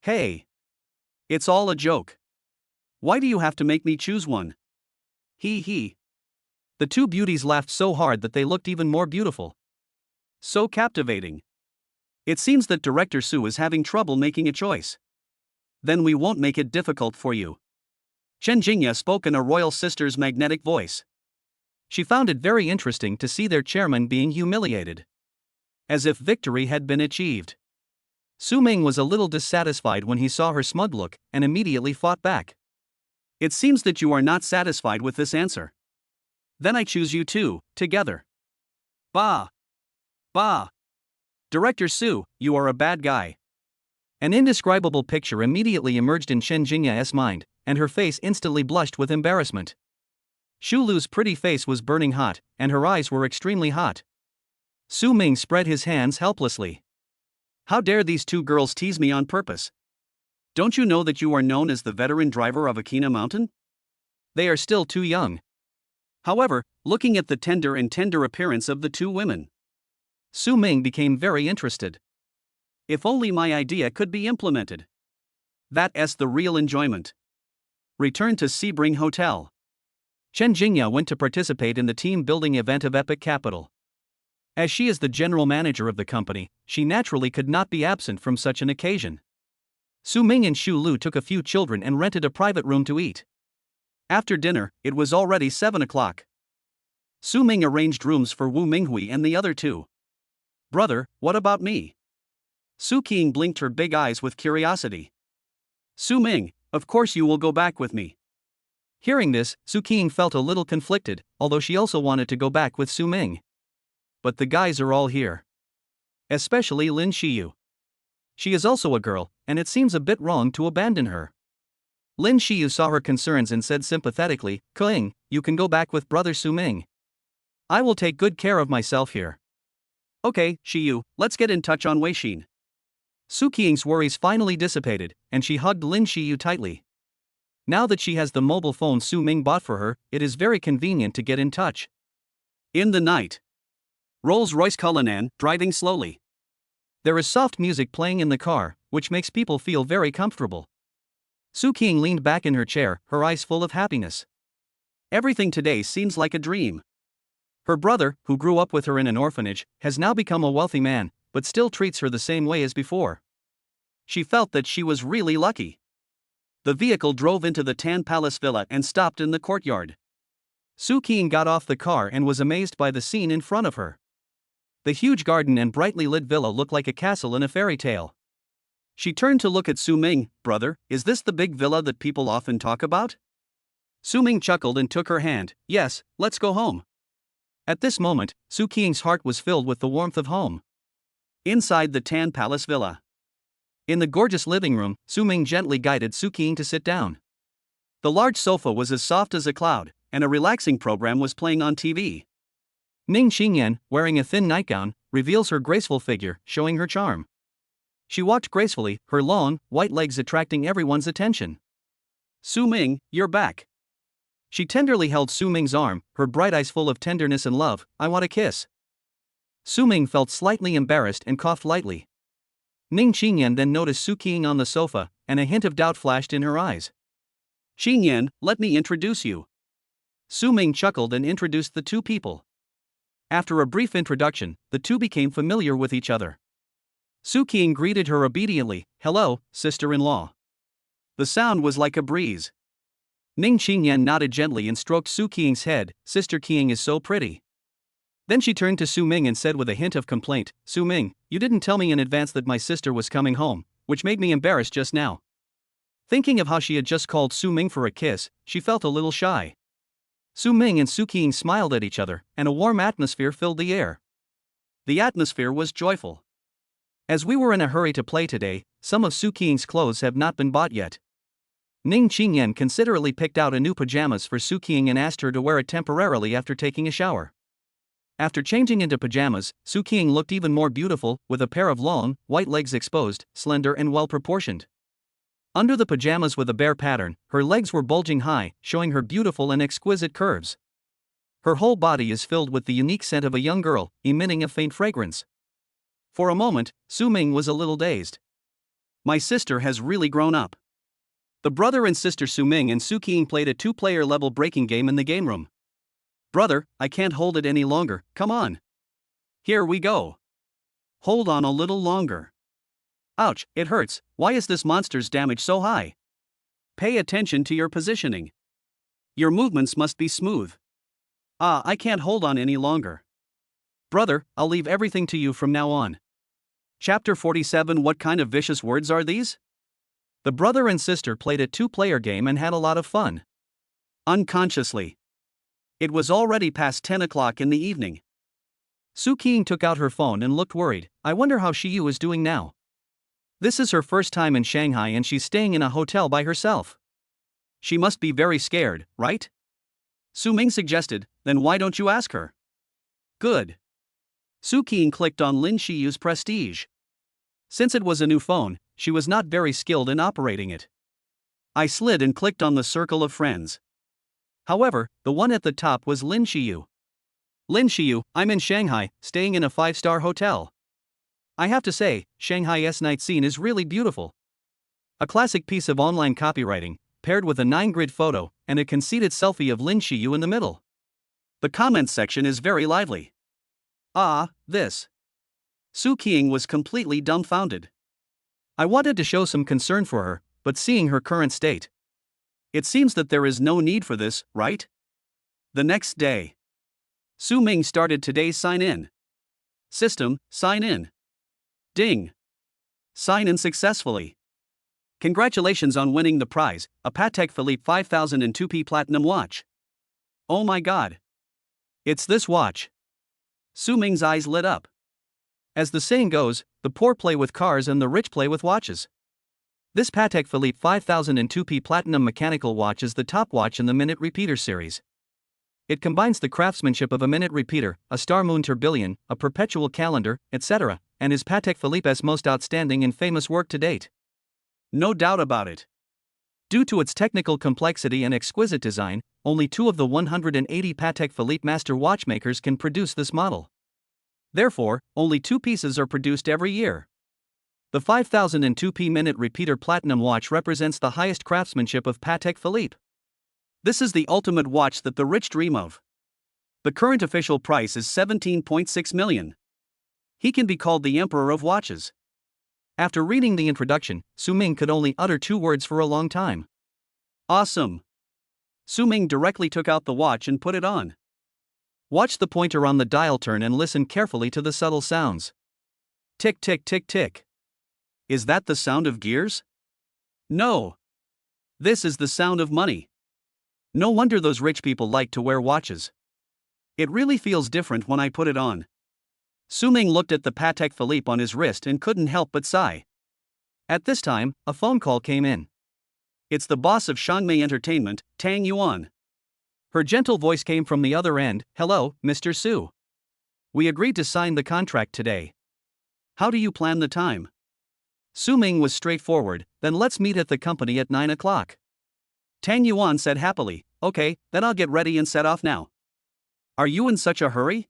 Hey! It's all a joke. Why do you have to make me choose one? Hee hee. The two beauties laughed so hard that they looked even more beautiful. So captivating. It seems that Director Su is having trouble making a choice. Then we won't make it difficult for you. Chen Jingya spoke in a royal sister's magnetic voice. She found it very interesting to see their chairman being humiliated. As if victory had been achieved. Su Ming was a little dissatisfied when he saw her smug look, and immediately fought back. "It seems that you are not satisfied with this answer. Then I choose you two, together." Bah! Bah! Director Su, you are a bad guy. An indescribable picture immediately emerged in Chen Jingya's mind, and her face instantly blushed with embarrassment. Xu Lu's pretty face was burning hot, and her eyes were extremely hot. Su Ming spread his hands helplessly. How dare these two girls tease me on purpose? Don't you know that you are known as the veteran driver of Akina Mountain? They are still too young. However, looking at the tender appearance of the two women, Su Ming became very interested. If only my idea could be implemented. That's the real enjoyment. Return to Sebring Hotel. Chen Jingya went to participate in the team building event of Epic Capital. As she is the general manager of the company, she naturally could not be absent from such an occasion. Su Ming and Xu Lu took a few children and rented a private room to eat. After dinner, it was already 7 o'clock. Su Ming arranged rooms for Wu Minghui and the other two. Brother, what about me? Su Qing blinked her big eyes with curiosity. Su Ming, of course you will go back with me. Hearing this, Su Qing felt a little conflicted, although she also wanted to go back with Su Ming. But the guys are all here. Especially Lin Shiyu. She is also a girl, and it seems a bit wrong to abandon her. Lin Shiyu saw her concerns and said sympathetically, Qing, you can go back with brother Su Ming. I will take good care of myself here. Okay, Shiyu, let's get in touch on Weixin. Su Qing's worries finally dissipated, and she hugged Lin Shiyu tightly. Now that she has the mobile phone Su Ming bought for her, it is very convenient to get in touch. In the night. Rolls-Royce Cullinan, driving slowly. There is soft music playing in the car, which makes people feel very comfortable. Su Qing leaned back in her chair, her eyes full of happiness. Everything today seems like a dream. Her brother, who grew up with her in an orphanage, has now become a wealthy man, but still treats her the same way as before. She felt that she was really lucky. The vehicle drove into the Tan Palace Villa and stopped in the courtyard. Su Qing got off the car and was amazed by the scene in front of her. The huge garden and brightly lit villa looked like a castle in a fairy tale. She turned to look at Su Ming. Brother, is this the big villa that people often talk about? Su Ming chuckled and took her hand. Yes, let's go home. At this moment, Su Qing's heart was filled with the warmth of home. Inside the Tan Palace Villa. In the gorgeous living room, Su Ming gently guided Su Qing to sit down. The large sofa was as soft as a cloud, and a relaxing program was playing on TV. Ning Xingyan, wearing a thin nightgown, reveals her graceful figure, showing her charm. She walked gracefully, her long, white legs attracting everyone's attention. Su Ming, you're back. She tenderly held Su Ming's arm, her bright eyes full of tenderness and love. I want a kiss. Su Ming felt slightly embarrassed and coughed lightly. Ning Xingyan then noticed Su Qing on the sofa, and a hint of doubt flashed in her eyes. Xingyan, let me introduce you. Su Ming chuckled and introduced the two people. After a brief introduction, the two became familiar with each other. Su Qing greeted her obediently. Hello, sister-in-law. The sound was like a breeze. Ning Xingyan nodded gently and stroked Su Qing's head. Sister Qing is so pretty. Then she turned to Su Ming and said with a hint of complaint, Su Ming, you didn't tell me in advance that my sister was coming home, which made me embarrassed just now. Thinking of how she had just called Su Ming for a kiss, she felt a little shy. Su Ming and Su Qing smiled at each other, and a warm atmosphere filled the air. The atmosphere was joyful. As we were in a hurry to play today, some of Su Qing's clothes have not been bought yet. Ning Xingyan considerately picked out a new pajamas for Su Qing and asked her to wear it temporarily after taking a shower. After changing into pajamas, Su Qing looked even more beautiful, with a pair of long, white legs exposed, slender and well-proportioned. Under the pajamas with a bare pattern, her legs were bulging high, showing her beautiful and exquisite curves. Her whole body is filled with the unique scent of a young girl, emitting a faint fragrance. For a moment, Su Ming was a little dazed. My sister has really grown up. The brother and sister Su Ming and Su Qing played a two-player level breaking game in the game room. Brother, I can't hold it any longer, come on. Here we go. Hold on a little longer. Ouch, it hurts, why is this monster's damage so high? Pay attention to your positioning. Your movements must be smooth. I can't hold on any longer. Brother, I'll leave everything to you from now on. Chapter 47. What kind of vicious words are these? The brother and sister played a two-player game and had a lot of fun. Unconsciously. It was already past 10 o'clock in the evening. Su Qing took out her phone and looked worried. I wonder how Shiyu is doing now. This is her first time in Shanghai and she's staying in a hotel by herself. She must be very scared, right? Su Ming suggested, then why don't you ask her? Good. Su Qing clicked on Lin Shiyu's prestige. Since it was a new phone, she was not very skilled in operating it. I slid and clicked on the circle of friends. However, the one at the top was Lin Shiyu. Lin Shiyu, I'm in Shanghai, staying in a 5-star hotel. I have to say, Shanghai's night scene is really beautiful. A classic piece of online copywriting, paired with a 9-grid photo and a conceited selfie of Lin Shiyu in the middle. The comments section is very lively. Ah, this. Su Qing was completely dumbfounded. I wanted to show some concern for her, but seeing her current state. It seems that there is no need for this, right? The next day. Su Ming started today's sign-in. System, sign in. Ding. Sign in successfully. Congratulations on winning the prize, a Patek Philippe 5002P Platinum watch. Oh my god. It's this watch. Su Ming's eyes lit up. As the saying goes, the poor play with cars and the rich play with watches. This Patek Philippe 5002P Platinum mechanical watch is the top watch in the minute repeater series. It combines the craftsmanship of a minute repeater, a star moon tourbillon, a perpetual calendar, etc., and is Patek Philippe's most outstanding and famous work to date. No doubt about it. Due to its technical complexity and exquisite design, only 2 of the 180 Patek Philippe master watchmakers can produce this model. Therefore, only 2 pieces are produced every year. The 5002P minute repeater platinum watch represents the highest craftsmanship of Patek Philippe. This is the ultimate watch that the rich dream of. The current official price is 17.6 million. He can be called the emperor of watches. After reading the introduction, Su Ming could only utter 2 words for a long time. Awesome. Su Ming directly took out the watch and put it on. Watch the pointer on the dial turn and listen carefully to the subtle sounds. Tick tick tick tick. Is that the sound of gears? No. This is the sound of money. No wonder those rich people like to wear watches. It really feels different when I put it on. Su Ming looked at the Patek Philippe on his wrist and couldn't help but sigh. At this time, a phone call came in. It's the boss of Shangmei Entertainment, Tang Yuan. Her gentle voice came from the other end. Hello, Mr. Su. We agreed to sign the contract today. How do you plan the time? Su Ming was straightforward. Then let's meet at the company at 9 o'clock. Tang Yuan said happily. Okay, then I'll get ready and set off now. Are you in such a hurry?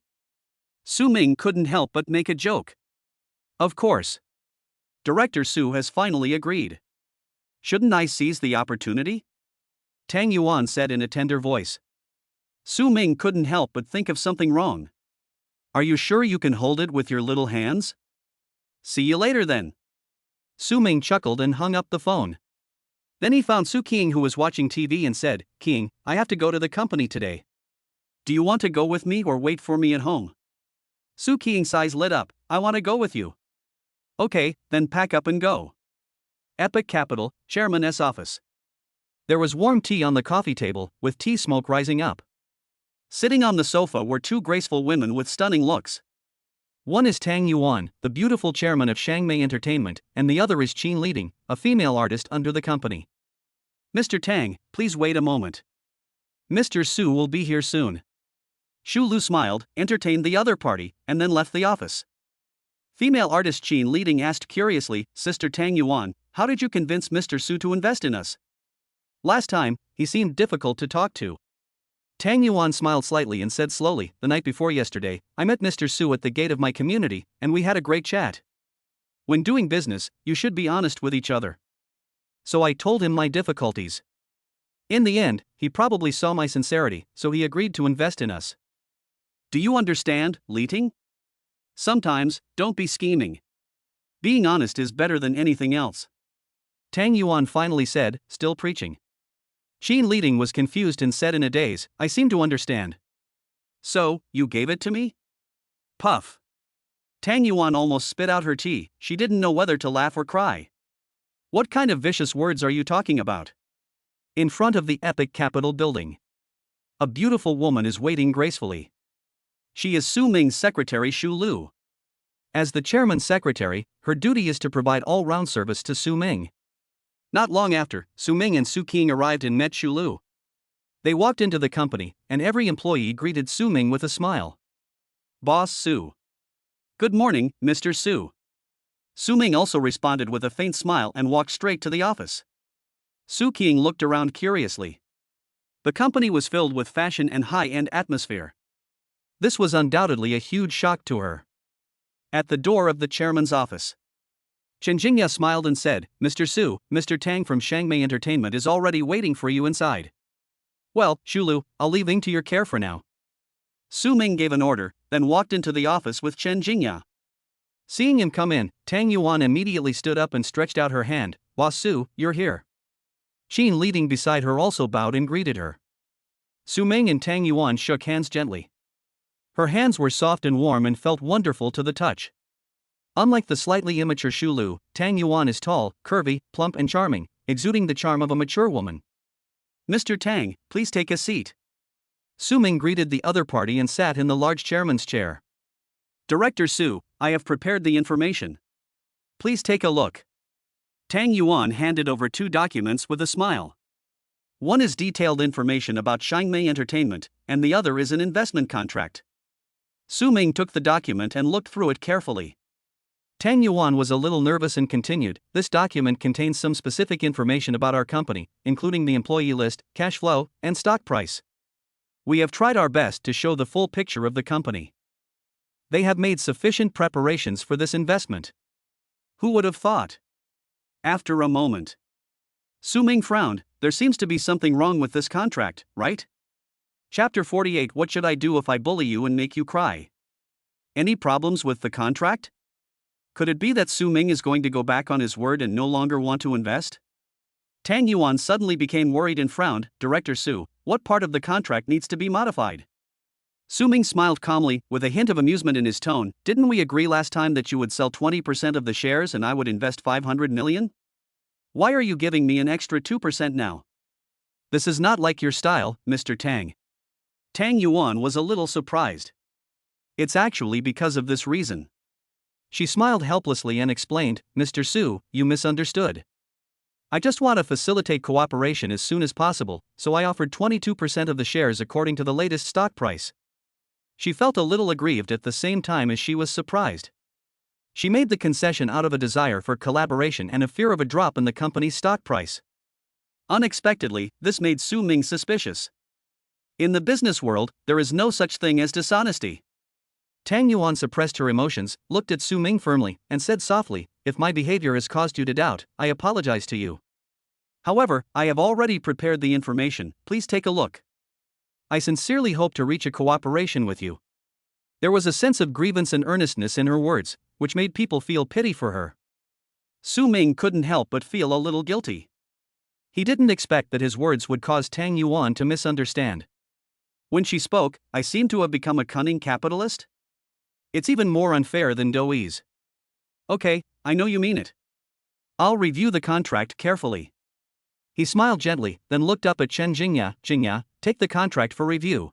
Su Ming couldn't help but make a joke. Of course. Director Su has finally agreed. Shouldn't I seize the opportunity? Tang Yuan said in a tender voice. Su Ming couldn't help but think of something wrong. Are you sure you can hold it with your little hands? See you later then. Su Ming chuckled and hung up the phone. Then he found Su Qing, who was watching TV, and said, Qing, I have to go to the company today. Do you want to go with me or wait for me at home? Su Qing's eyes lit up. I want to go with you. Okay, then pack up and go. Epic Capital, Chairman's office. There was warm tea on the coffee table, with tea smoke rising up. Sitting on the sofa were 2 graceful women with stunning looks. One is Tang Yuan, the beautiful chairman of Shangmei Entertainment, and the other is Qin Liding, a female artist under the company. Mr. Tang, please wait a moment. Mr. Su will be here soon. Shu Lu smiled, entertained the other party, and then left the office. Female artist Qin Liding asked curiously, Sister Tang Yuan, how did you convince Mr. Su to invest in us? Last time, he seemed difficult to talk to. Tang Yuan smiled slightly and said slowly, the night before yesterday, I met Mr. Su at the gate of my community, and we had a great chat. When doing business, you should be honest with each other. So I told him my difficulties. In the end, he probably saw my sincerity, so he agreed to invest in us. Do you understand, Liting? Sometimes, don't be scheming. Being honest is better than anything else. Tang Yuan finally said, still preaching. Qin Liding was confused and said in a daze, I seem to understand. So, you gave it to me? Puff. Tang Yuan almost spit out her tea. She didn't know whether to laugh or cry. What kind of vicious words are you talking about? In front of the Epic Capital building, a beautiful woman is waiting gracefully. She is Su Ming's secretary Shu Lu. As the chairman's secretary, her duty is to provide all-round service to Su Ming. Not long after, Su Ming and Su Qing arrived and met Shu Lu. They walked into the company, and every employee greeted Su Ming with a smile. Boss Su. Good morning, Mr. Su. Su Ming also responded with a faint smile and walked straight to the office. Su Qing looked around curiously. The company was filled with fashion and high-end atmosphere. This was undoubtedly a huge shock to her. At the door of the chairman's office, Chen Jingya smiled and said, "Mr. Su, Mr. Tang from Shangmei Entertainment is already waiting for you inside." "Well, Shulu, I'll leave Ying to your care for now." Su Ming gave an order, then walked into the office with Chen Jingya. Seeing him come in, Tang Yuan immediately stood up and stretched out her hand. "Boss Su, you're here." Qin leading beside her also bowed and greeted her. Su Ming and Tang Yuan shook hands gently. Her hands were soft and warm and felt wonderful to the touch. Unlike the slightly immature Shu Lu, Tang Yuan is tall, curvy, plump and charming, exuding the charm of a mature woman. "Mr. Tang, please take a seat." Su Ming greeted the other party and sat in the large chairman's chair. "Director Su, I have prepared the information. Please take a look." Tang Yuan handed over 2 documents with a smile. One is detailed information about Shangmei Entertainment, and the other is an investment contract. Su Ming took the document and looked through it carefully. Tang Yuan was a little nervous and continued, "This document contains some specific information about our company, including the employee list, cash flow, and stock price. We have tried our best to show the full picture of the company. They have made sufficient preparations for this investment." Who would have thought? After a moment, Su Ming frowned. "There seems to be something wrong with this contract, right?" Chapter 48. What should I do if I bully you and make you cry? Any problems with the contract? Could it be that Su Ming is going to go back on his word and no longer want to invest? Tang Yuan suddenly became worried and frowned. "Director Su, what part of the contract needs to be modified?" Su Ming smiled calmly, with a hint of amusement in his tone. "Didn't we agree last time that you would sell 20% of the shares and I would invest 500 million? Why are you giving me an extra 2% now? This is not like your style, Mr. Tang." Tang Yuan was a little surprised. "It's actually because of this reason." She smiled helplessly and explained, "Mr. Su, you misunderstood. I just want to facilitate cooperation as soon as possible, so I offered 22% of the shares according to the latest stock price." She felt a little aggrieved at the same time as she was surprised. She made the concession out of a desire for collaboration and a fear of a drop in the company's stock price. Unexpectedly, this made Su Ming suspicious. In the business world, there is no such thing as dishonesty. Tang Yuan suppressed her emotions, looked at Su Ming firmly, and said softly, "If my behavior has caused you to doubt, I apologize to you. However, I have already prepared the information, please take a look. I sincerely hope to reach a cooperation with you." There was a sense of grievance and earnestness in her words, which made people feel pity for her. Su Ming couldn't help but feel a little guilty. He didn't expect that his words would cause Tang Yuan to misunderstand. When she spoke, "I seem to have become a cunning capitalist? It's even more unfair than Douyi's." "Okay, I know you mean it. I'll review the contract carefully." He smiled gently, then looked up at Chen Jingya. "Jingya, take the contract for review.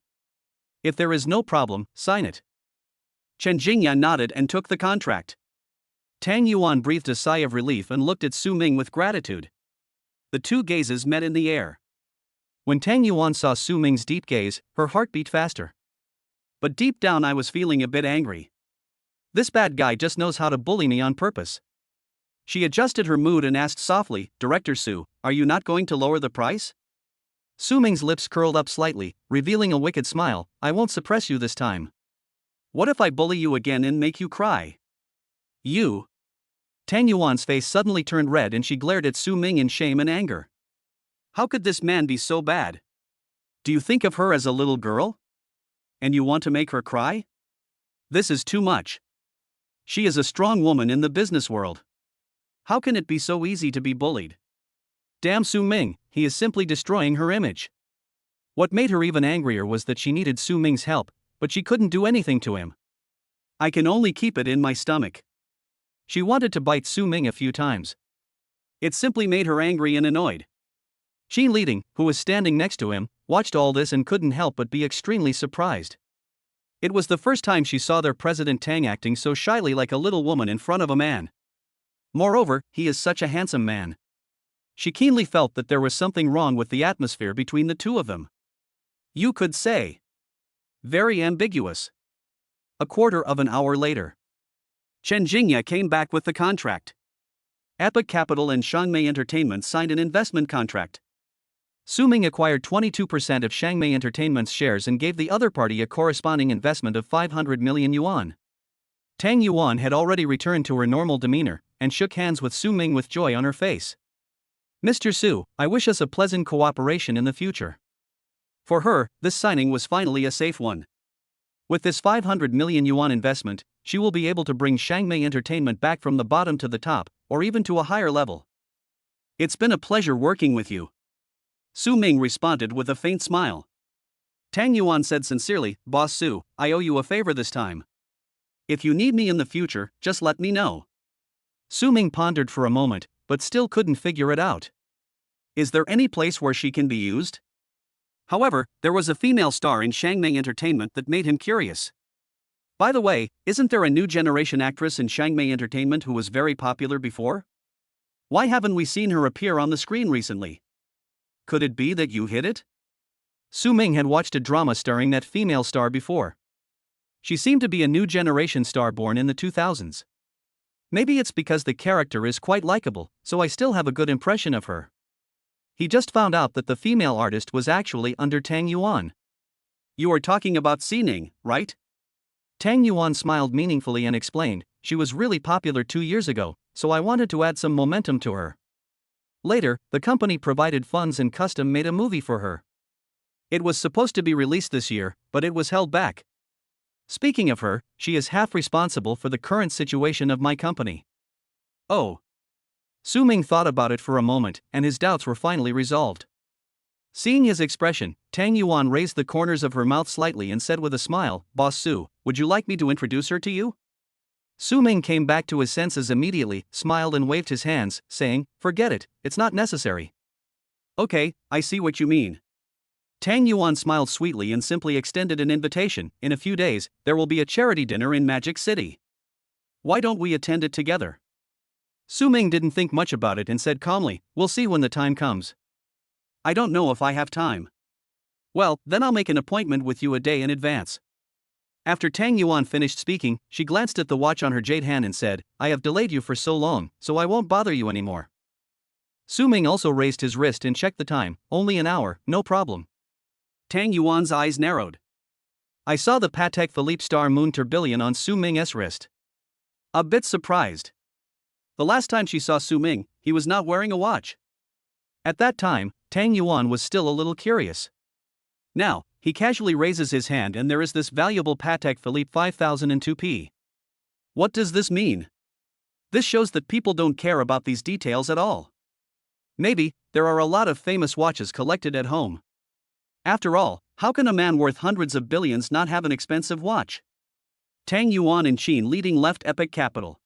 If there is no problem, sign it." Chen Jingya nodded and took the contract. Tang Yuan breathed a sigh of relief and looked at Su Ming with gratitude. The 2 gazes met in the air. When Tang Yuan saw Su Ming's deep gaze, her heart beat faster. "But deep down I was feeling a bit angry. This bad guy just knows how to bully me on purpose." She adjusted her mood and asked softly, "Director Su, are you not going to lower the price?" Su Ming's lips curled up slightly, revealing a wicked smile. "I won't suppress you this time. What if I bully you again and make you cry?" "You?" Tang Yuan's face suddenly turned red and she glared at Su Ming in shame and anger. How could this man be so bad? Do you think of her as a little girl? And you want to make her cry? This is too much. She is a strong woman in the business world. How can it be so easy to be bullied? Damn Su Ming, he is simply destroying her image. What made her even angrier was that she needed Su Ming's help, but she couldn't do anything to him. I can only keep it in my stomach. She wanted to bite Su Ming a few times. It simply made her angry and annoyed. Qin Liding, who was standing next to him, watched all this and couldn't help but be extremely surprised. It was the first time she saw their President Tang acting so shyly like a little woman in front of a man. Moreover, he is such a handsome man. She keenly felt that there was something wrong with the atmosphere between the two of them. You could say. Very ambiguous. A quarter of an hour later. Chen Jingya came back with the contract. Epic Capital and Shangmei Entertainment signed an investment contract. Su Ming acquired 22% of Shangmei Entertainment's shares and gave the other party a corresponding investment of 500 million yuan. Tang Yuan had already returned to her normal demeanor and shook hands with Su Ming with joy on her face. "Mr. Su, I wish us a pleasant cooperation in the future." For her, this signing was finally a safe one. With this 500 million yuan investment, she will be able to bring Shangmei Entertainment back from the bottom to the top, or even to a higher level. "It's been a pleasure working with you." Su Ming responded with a faint smile. Tang Yuan said sincerely, "Boss Su, I owe you a favor this time. If you need me in the future, just let me know." Su Ming pondered for a moment, but still couldn't figure it out. Is there any place where she can be used? However, there was a female star in Shangmei Entertainment that made him curious. By the way, isn't there a new generation actress in Shangmei Entertainment who was very popular before? Why haven't we seen her appear on the screen recently? Could it be that you hit it? Su Ming had watched a drama starring that female star before. She seemed to be a new generation star born in the 2000s. Maybe it's because the character is quite likable, so I still have a good impression of her. He just found out that the female artist was actually under Tang Yuan. You are talking about Xining, right? Tang Yuan smiled meaningfully and explained, she was really popular 2 years ago, so I wanted to add some momentum to her. Later, the company provided funds and custom made a movie for her. It was supposed to be released this year, but it was held back. Speaking of her, she is half responsible for the current situation of my company. Oh. Su Ming thought about it for a moment, and his doubts were finally resolved. Seeing his expression, Tang Yuan raised the corners of her mouth slightly and said with a smile, "Boss Su, would you like me to introduce her to you?" Su Ming came back to his senses immediately, smiled and waved his hands, saying, "Forget it, it's not necessary." "Okay, I see what you mean." Tang Yuan smiled sweetly and simply extended an invitation. "In a few days, there will be a charity dinner in Magic City. Why don't we attend it together?" Su Ming didn't think much about it and said calmly, "We'll see when the time comes." "I don't know if I have time." "Well, then I'll make an appointment with you a day in advance." After Tang Yuan finished speaking, she glanced at the watch on her jade hand and said, "I have delayed you for so long, so I won't bother you anymore." Su Ming also raised his wrist and checked the time. "Only an hour, no problem." Tang Yuan's eyes narrowed. I saw the Patek Philippe Star Moon Tourbillon on Su Ming's wrist. A bit surprised. The last time she saw Su Ming, he was not wearing a watch. At that time, Tang Yuan was still a little curious. Now, he casually raises his hand and there is this valuable Patek Philippe 5002p. What does this mean? This shows that people don't care about these details at all. Maybe, there are a lot of famous watches collected at home. After all, how can a man worth hundreds of billions not have an expensive watch? Tang Yuan and Qin leading left Epic Capital.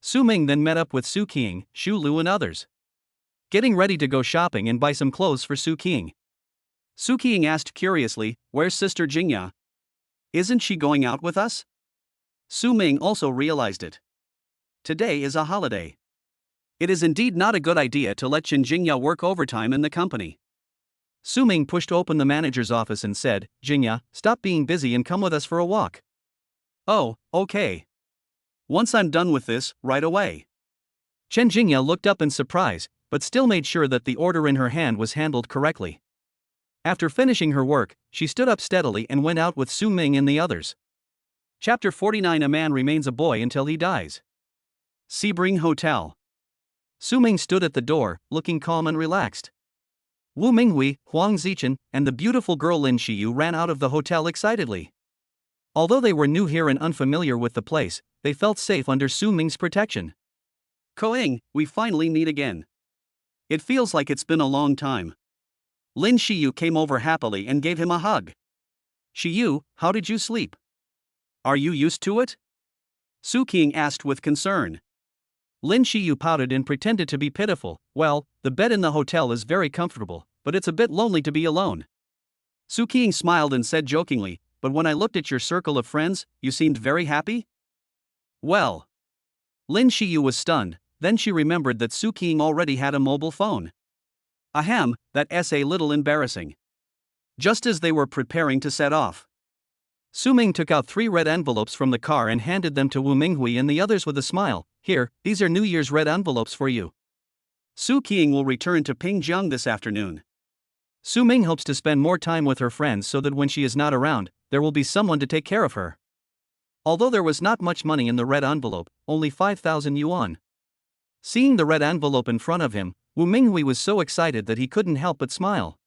Su Ming then met up with Su Qing, Xu Lu and others. Getting ready to go shopping and buy some clothes for Su Qing. Su Qing asked curiously, "Where's Sister Jingya? Isn't she going out with us?" Su Ming also realized it. Today is a holiday. It is indeed not a good idea to let Chen Jingya work overtime in the company. Su Ming pushed open the manager's office and said, "Jingya, stop being busy and come with us for a walk." "Oh, okay. Once I'm done with this, right away." Chen Jingya looked up in surprise, but still made sure that the order in her hand was handled correctly. After finishing her work, she stood up steadily and went out with Su Ming and the others. Chapter 49. A man remains a boy until he dies. Sebring Hotel. Su Ming stood at the door, looking calm and relaxed. Wu Minghui, Huang Zichen, and the beautiful girl Lin Xiyu ran out of the hotel excitedly. Although they were new here and unfamiliar with the place, they felt safe under Su Ming's protection. "Koing, we finally meet again. It feels like it's been a long time." Lin Xiyu came over happily and gave him a hug. "Xiyu, how did you sleep? Are you used to it?" Su Qing asked with concern. Lin Xiyu pouted and pretended to be pitiful. "Well, the bed in the hotel is very comfortable, but it's a bit lonely to be alone." Su Qing smiled and said jokingly, "But when I looked at your circle of friends, you seemed very happy?" "Well." Lin Xiyu was stunned, then she remembered that Su Qing already had a mobile phone. Ahem, that's a little embarrassing. Just as they were preparing to set off, Su Ming took out 3 red envelopes from the car and handed them to Wu Minghui and the others with a smile. Here, these are New Year's red envelopes for you. Su Qing will return to Pingjiang this afternoon. Su Ming hopes to spend more time with her friends so that when she is not around, there will be someone to take care of her. Although there was not much money in the red envelope, only 5,000 yuan. Seeing the red envelope in front of him, Wu Minghui was so excited that he couldn't help but smile.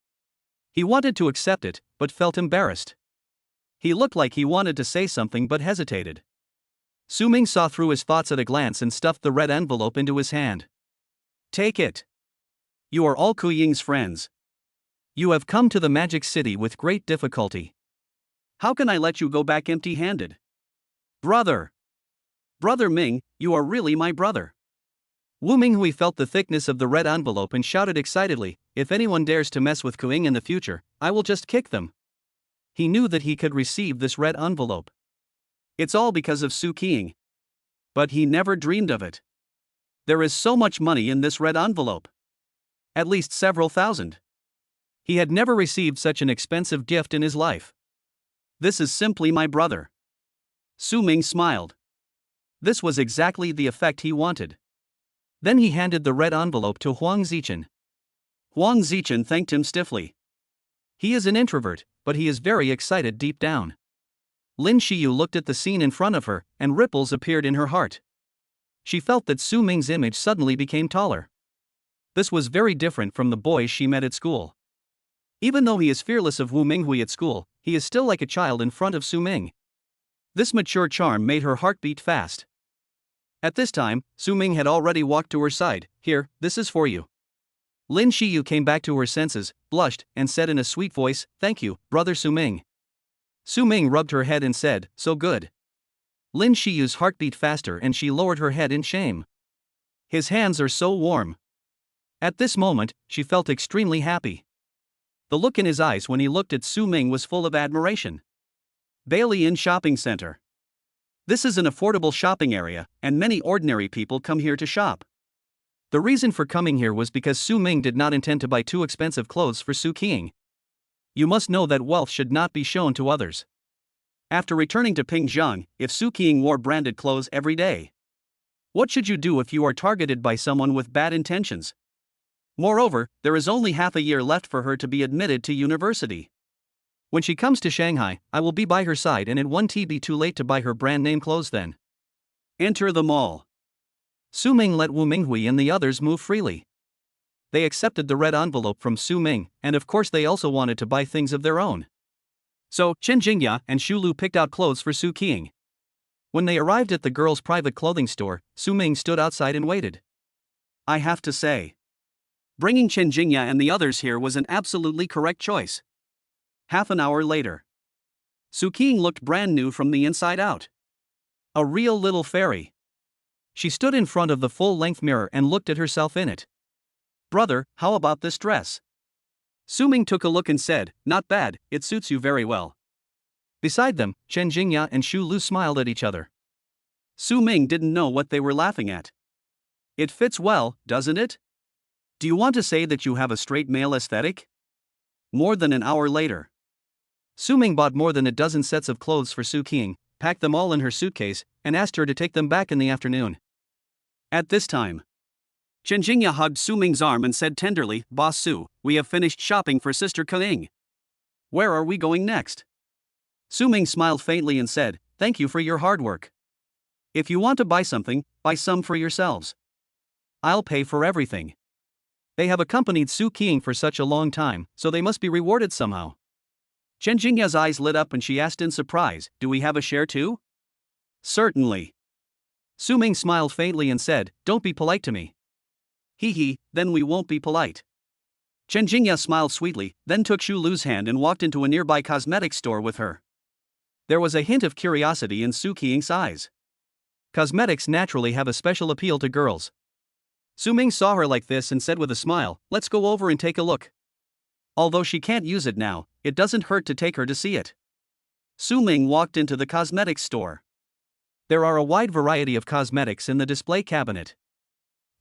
He wanted to accept it, but felt embarrassed. He looked like he wanted to say something but hesitated. Su Ming saw through his thoughts at a glance and stuffed the red envelope into his hand. Take it. You are all Ku Ying's friends. You have come to the Magic City with great difficulty. How can I let you go back empty-handed? Brother! Brother Ming, you are really my brother. Wu Minghui felt the thickness of the red envelope and shouted excitedly, if anyone dares to mess with Ku Ying in the future, I will just kick them. He knew that he could receive this red envelope. It's all because of Su Qing. But he never dreamed of it. There is so much money in this red envelope. At least several thousand. He had never received such an expensive gift in his life. This is simply my brother. Su Ming smiled. This was exactly the effect he wanted. Then he handed the red envelope to Huang Zichen. Huang Zichen thanked him stiffly. He is an introvert, but he is very excited deep down. Lin Xiyu looked at the scene in front of her, and ripples appeared in her heart. She felt that Su Ming's image suddenly became taller. This was very different from the boys she met at school. Even though he is fearless of Wu Minghui at school, he is still like a child in front of Su Ming. This mature charm made her heart beat fast. At this time, Su Ming had already walked to her side. Here, this is for you. Lin Xiyu came back to her senses, blushed, and said in a sweet voice, thank you, brother Su Ming. Su Ming rubbed her head and said, so good. Lin Xiyu's heart beat faster and she lowered her head in shame. His hands are so warm. At this moment, she felt extremely happy. The look in his eyes when he looked at Su Ming was full of admiration. Bailey Inn Shopping Center. This is an affordable shopping area, and many ordinary people come here to shop. The reason for coming here was because Su Ming did not intend to buy too expensive clothes for Su Qing. You must know that wealth should not be shown to others. After returning to Pingjiang, if Su Qing wore branded clothes every day, what should you do if you are targeted by someone with bad intentions? Moreover, there is only half a year left for her to be admitted to university. When she comes to Shanghai, I will be by her side and it won't be too late to buy her brand name clothes then. Enter the mall. Su Ming let Wu Minghui and the others move freely. They accepted the red envelope from Su Ming, and of course they also wanted to buy things of their own. So, Chen Jingya and Xu Lu picked out clothes for Su Qing. When they arrived at the girls' private clothing store, Su Ming stood outside and waited. I have to say, bringing Chen Jingya and the others here was an absolutely correct choice. Half an hour later, Su Qing looked brand new from the inside out. A real little fairy. She stood in front of the full-length mirror and looked at herself in it. Brother, how about this dress? Su Ming took a look and said, not bad, it suits you very well. Beside them, Chen Jingya and Xu Lu smiled at each other. Su Ming didn't know what they were laughing at. It fits well, doesn't it? Do you want to say that you have a straight male aesthetic? More than an hour later, Su Ming bought more than a dozen sets of clothes for Su Qing, packed them all in her suitcase, and asked her to take them back in the afternoon. At this time, Chen Jingya hugged Su Ming's arm and said tenderly, Boss Su, we have finished shopping for Sister Kuning. Where are we going next? Su Ming smiled faintly and said, thank you for your hard work. If you want to buy something, buy some for yourselves. I'll pay for everything. They have accompanied Su Qing for such a long time, so they must be rewarded somehow. Chen Jingya's eyes lit up and she asked in surprise, do we have a share too? Certainly. Su Ming smiled faintly and said, don't be polite to me. Hee, then we won't be polite. Chen Jingya smiled sweetly, then took Xu Lu's hand and walked into a nearby cosmetics store with her. There was a hint of curiosity in Su Qing's eyes. Cosmetics naturally have a special appeal to girls. Su Ming saw her like this and said with a smile, let's go over and take a look. Although she can't use it now, it doesn't hurt to take her to see it. Su Ming walked into the cosmetics store. There are a wide variety of cosmetics in the display cabinet.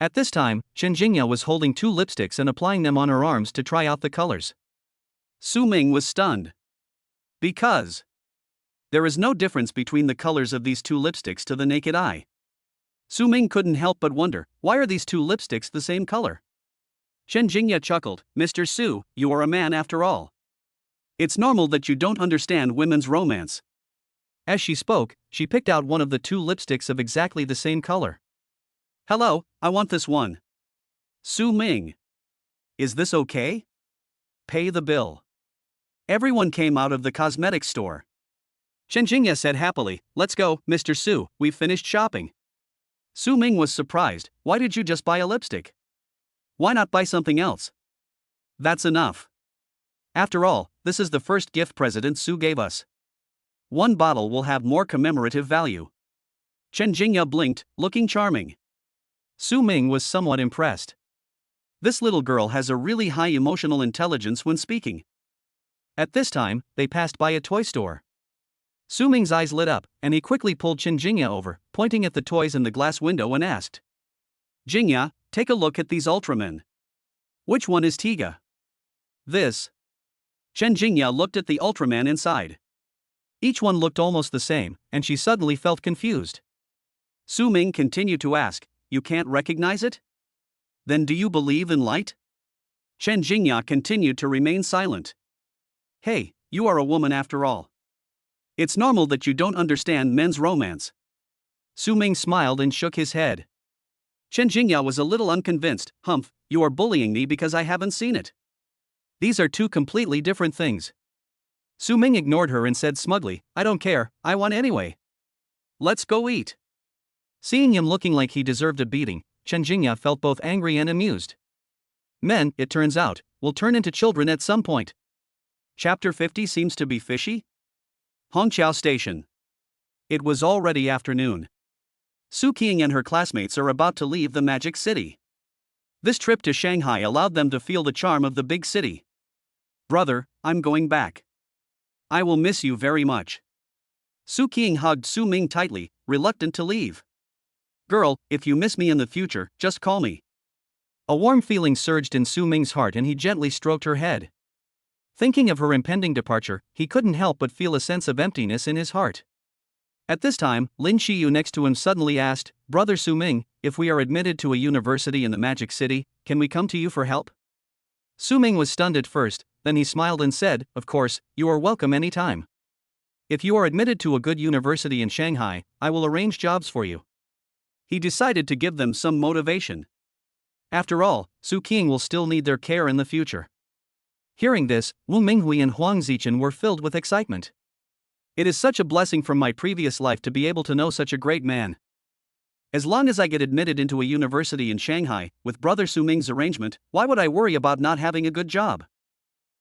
At this time, Chen Jingya was holding 2 lipsticks and applying them on her arms to try out the colors. Su Ming was stunned. Because There is no difference between the colors of these two lipsticks to the naked eye. Su Ming couldn't help but wonder, why are these two lipsticks the same color? Chen Jingya chuckled, Mr. Su, you are a man after all. It's normal that you don't understand women's romance. As she spoke, she picked out one of the two lipsticks of exactly the same color. Hello, I want this one. Su Ming. Is this okay? Pay the bill. Everyone came out of the cosmetics store. Chen Jingya said happily, let's go, Mr. Su, we've finished shopping. Su Ming was surprised, why did you just buy a lipstick? Why not buy something else? That's enough. After all, this is the first gift President Su gave us. One bottle will have more commemorative value. Chen Jingya blinked, looking charming. Su Ming was somewhat impressed. This little girl has a really high emotional intelligence when speaking. At this time, they passed by a toy store. Su Ming's eyes lit up, and he quickly pulled Chen Jingya over, pointing at the toys in the glass window and asked, Jingya, take a look at these Ultramen. Which one is Tiga? This. Chen Jingya looked at the Ultraman inside. Each one looked almost the same, and she suddenly felt confused. Su Ming continued to ask, you can't recognize it? Then do you believe in light? Chen Jingya continued to remain silent. Hey, you are a woman after all. It's normal that you don't understand men's romance. Su Ming smiled and shook his head. Chen Jingya was a little unconvinced. Humph, you are bullying me because I haven't seen it. These are two completely different things. Su Ming ignored her and said smugly, I don't care, I want anyway. Let's go eat. Seeing him looking like he deserved a beating, Chen Jingya felt both angry and amused. Men, it turns out, will turn into children at some point. Chapter 50 seems to be fishy? Hongqiao Station. It was already afternoon. Su Qing and her classmates are about to leave the Magic City. This trip to Shanghai allowed them to feel the charm of the big city. Brother, I'm going back. I will miss you very much. Su Qing hugged Su Ming tightly, reluctant to leave. Girl, if you miss me in the future, just call me. A warm feeling surged in Su Ming's heart and he gently stroked her head. Thinking of her impending departure, he couldn't help but feel a sense of emptiness in his heart. At this time, Lin Xiyu next to him suddenly asked, Brother Su Ming, if we are admitted to a university in the Magic City, can we come to you for help? Su Ming was stunned at first, then he smiled and said, of course, you are welcome anytime. If you are admitted to a good university in Shanghai, I will arrange jobs for you. He decided to give them some motivation. After all, Su Qing will still need their care in the future. Hearing this, Wu Minghui and Huang Zichen were filled with excitement. It is such a blessing from my previous life to be able to know such a great man. As long as I get admitted into a university in Shanghai, with Brother Su Ming's arrangement, why would I worry about not having a good job?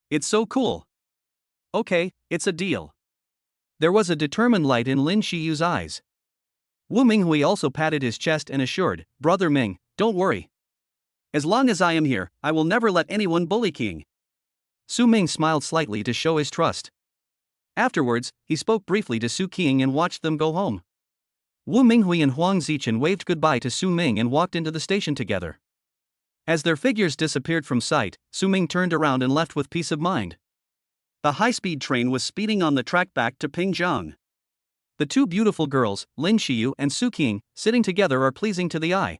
It's so cool. Okay, it's a deal. There was a determined light in Lin Xiyu's eyes. Wu Minghui also patted his chest and assured, Brother Ming, don't worry. As long as I am here, I will never let anyone bully King. Su Ming smiled slightly to show his trust. Afterwards, he spoke briefly to Su Qing and watched them go home. Wu Minghui and Huang Zichen waved goodbye to Su Ming and walked into the station together. As their figures disappeared from sight, Su Ming turned around and left with peace of mind. The high-speed train was speeding on the track back to Pingzheng. The two beautiful girls, Lin Xiyu and Su Qing, sitting together are pleasing to the eye.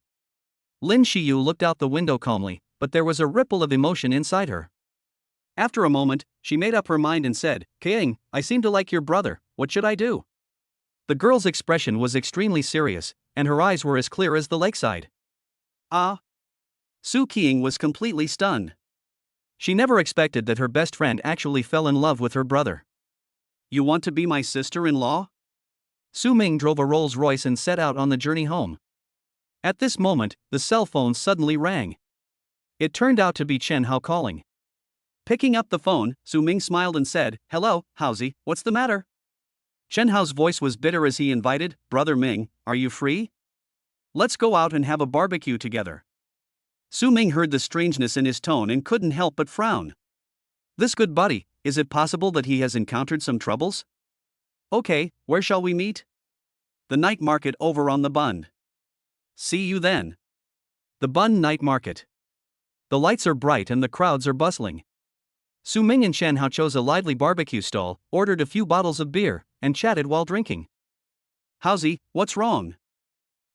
Lin Xiyu looked out the window calmly, but there was a ripple of emotion inside her. After a moment, she made up her mind and said, Qing, I seem to like your brother, what should I do? The girl's expression was extremely serious, and her eyes were as clear as the lakeside. Ah! Su Qing was completely stunned. She never expected that her best friend actually fell in love with her brother. You want to be my sister-in-law? Su Ming drove a Rolls-Royce and set out on the journey home. At this moment, the cell phone suddenly rang. It turned out to be Chen Hao calling. Picking up the phone, Su Ming smiled and said, Hello, Haozi, what's the matter? Chen Hao's voice was bitter as he invited, Brother Ming, are you free? Let's go out and have a barbecue together. Su Ming heard the strangeness in his tone and couldn't help but frown. This good buddy, is it possible that he has encountered some troubles? Okay, where shall we meet? The night market over on the Bund. See you then. The Bund night market. The lights are bright and the crowds are bustling. Su Ming and Chen Hao chose a lively barbecue stall, ordered a few bottles of beer, and chatted while drinking. "Howsy, what's wrong?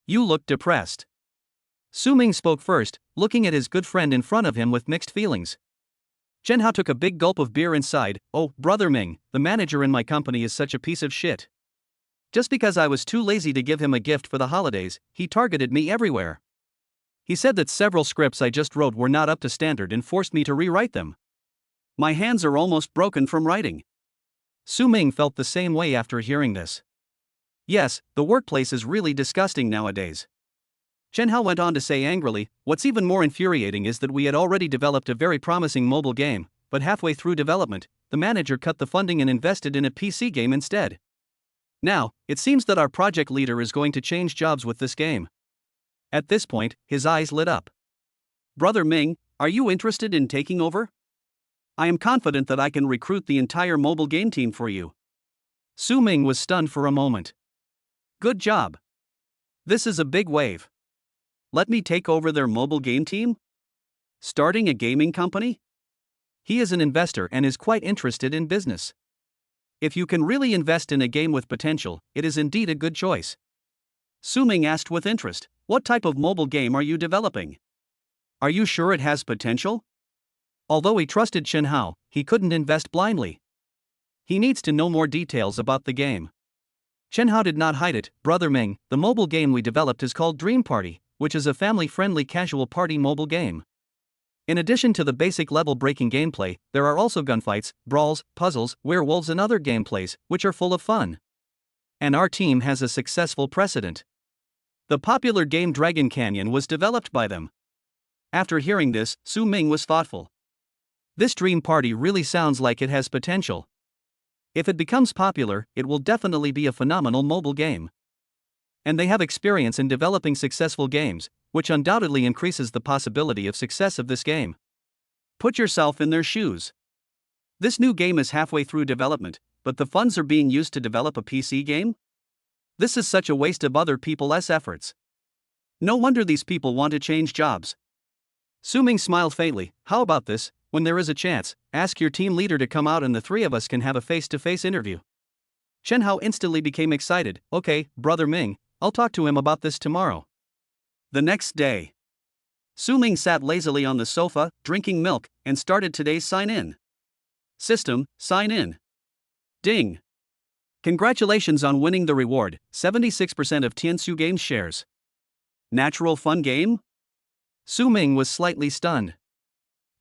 You look depressed." Su Ming spoke first, looking at his good friend in front of him with mixed feelings. Chen Hao took a big gulp of beer and sighed, "Oh, brother Ming, the manager in my company is such a piece of shit. Just because I was too lazy to give him a gift for the holidays, he targeted me everywhere. He said that several scripts I just wrote were not up to standard and forced me to rewrite them. My hands are almost broken from writing." Su Ming felt the same way after hearing this. Yes, the workplace is really disgusting nowadays. Chen Hao went on to say angrily, "What's even more infuriating is that we had already developed a very promising mobile game, but halfway through development, the manager cut the funding and invested in a PC game instead. Now, it seems that our project leader is going to change jobs with this game." At this point, his eyes lit up. "Brother Ming, are you interested in taking over? I am confident that I can recruit the entire mobile game team for you." Su Ming was stunned for a moment. "Good job. This is a big wave. Let me take over their mobile game team? Starting a gaming company?" He is an investor and is quite interested in business. If you can really invest in a game with potential, it is indeed a good choice. Su Ming asked with interest, "What type of mobile game are you developing? Are you sure it has potential?" Although he trusted Chen Hao, he couldn't invest blindly. He needs to know more details about the game. Chen Hao did not hide it. "Brother Ming, the mobile game we developed is called Dream Party, which is a family-friendly casual party mobile game. In addition to the basic level-breaking gameplay, there are also gunfights, brawls, puzzles, werewolves and other gameplays, which are full of fun. And our team has a successful precedent. The popular game Dragon Canyon was developed by them." After hearing this, Su Ming was thoughtful. This Dream Party really sounds like it has potential. If it becomes popular, it will definitely be a phenomenal mobile game. And they have experience in developing successful games, which undoubtedly increases the possibility of success of this game. Put yourself in their shoes. This new game is halfway through development, but the funds are being used to develop a PC game? This is such a waste of other people's efforts. No wonder these people want to change jobs." Su Ming smiled faintly. "How about this? When there is a chance, ask your team leader to come out and the three of us can have a face-to-face interview." Chen Hao instantly became excited. "Okay, brother Ming, I'll talk to him about this tomorrow." The next day, Su Ming sat lazily on the sofa, drinking milk, and started today's sign-in. System, sign in. Ding. Congratulations on winning the reward, 76% of Tiansu Games shares. Natural fun game? Su Ming was slightly stunned.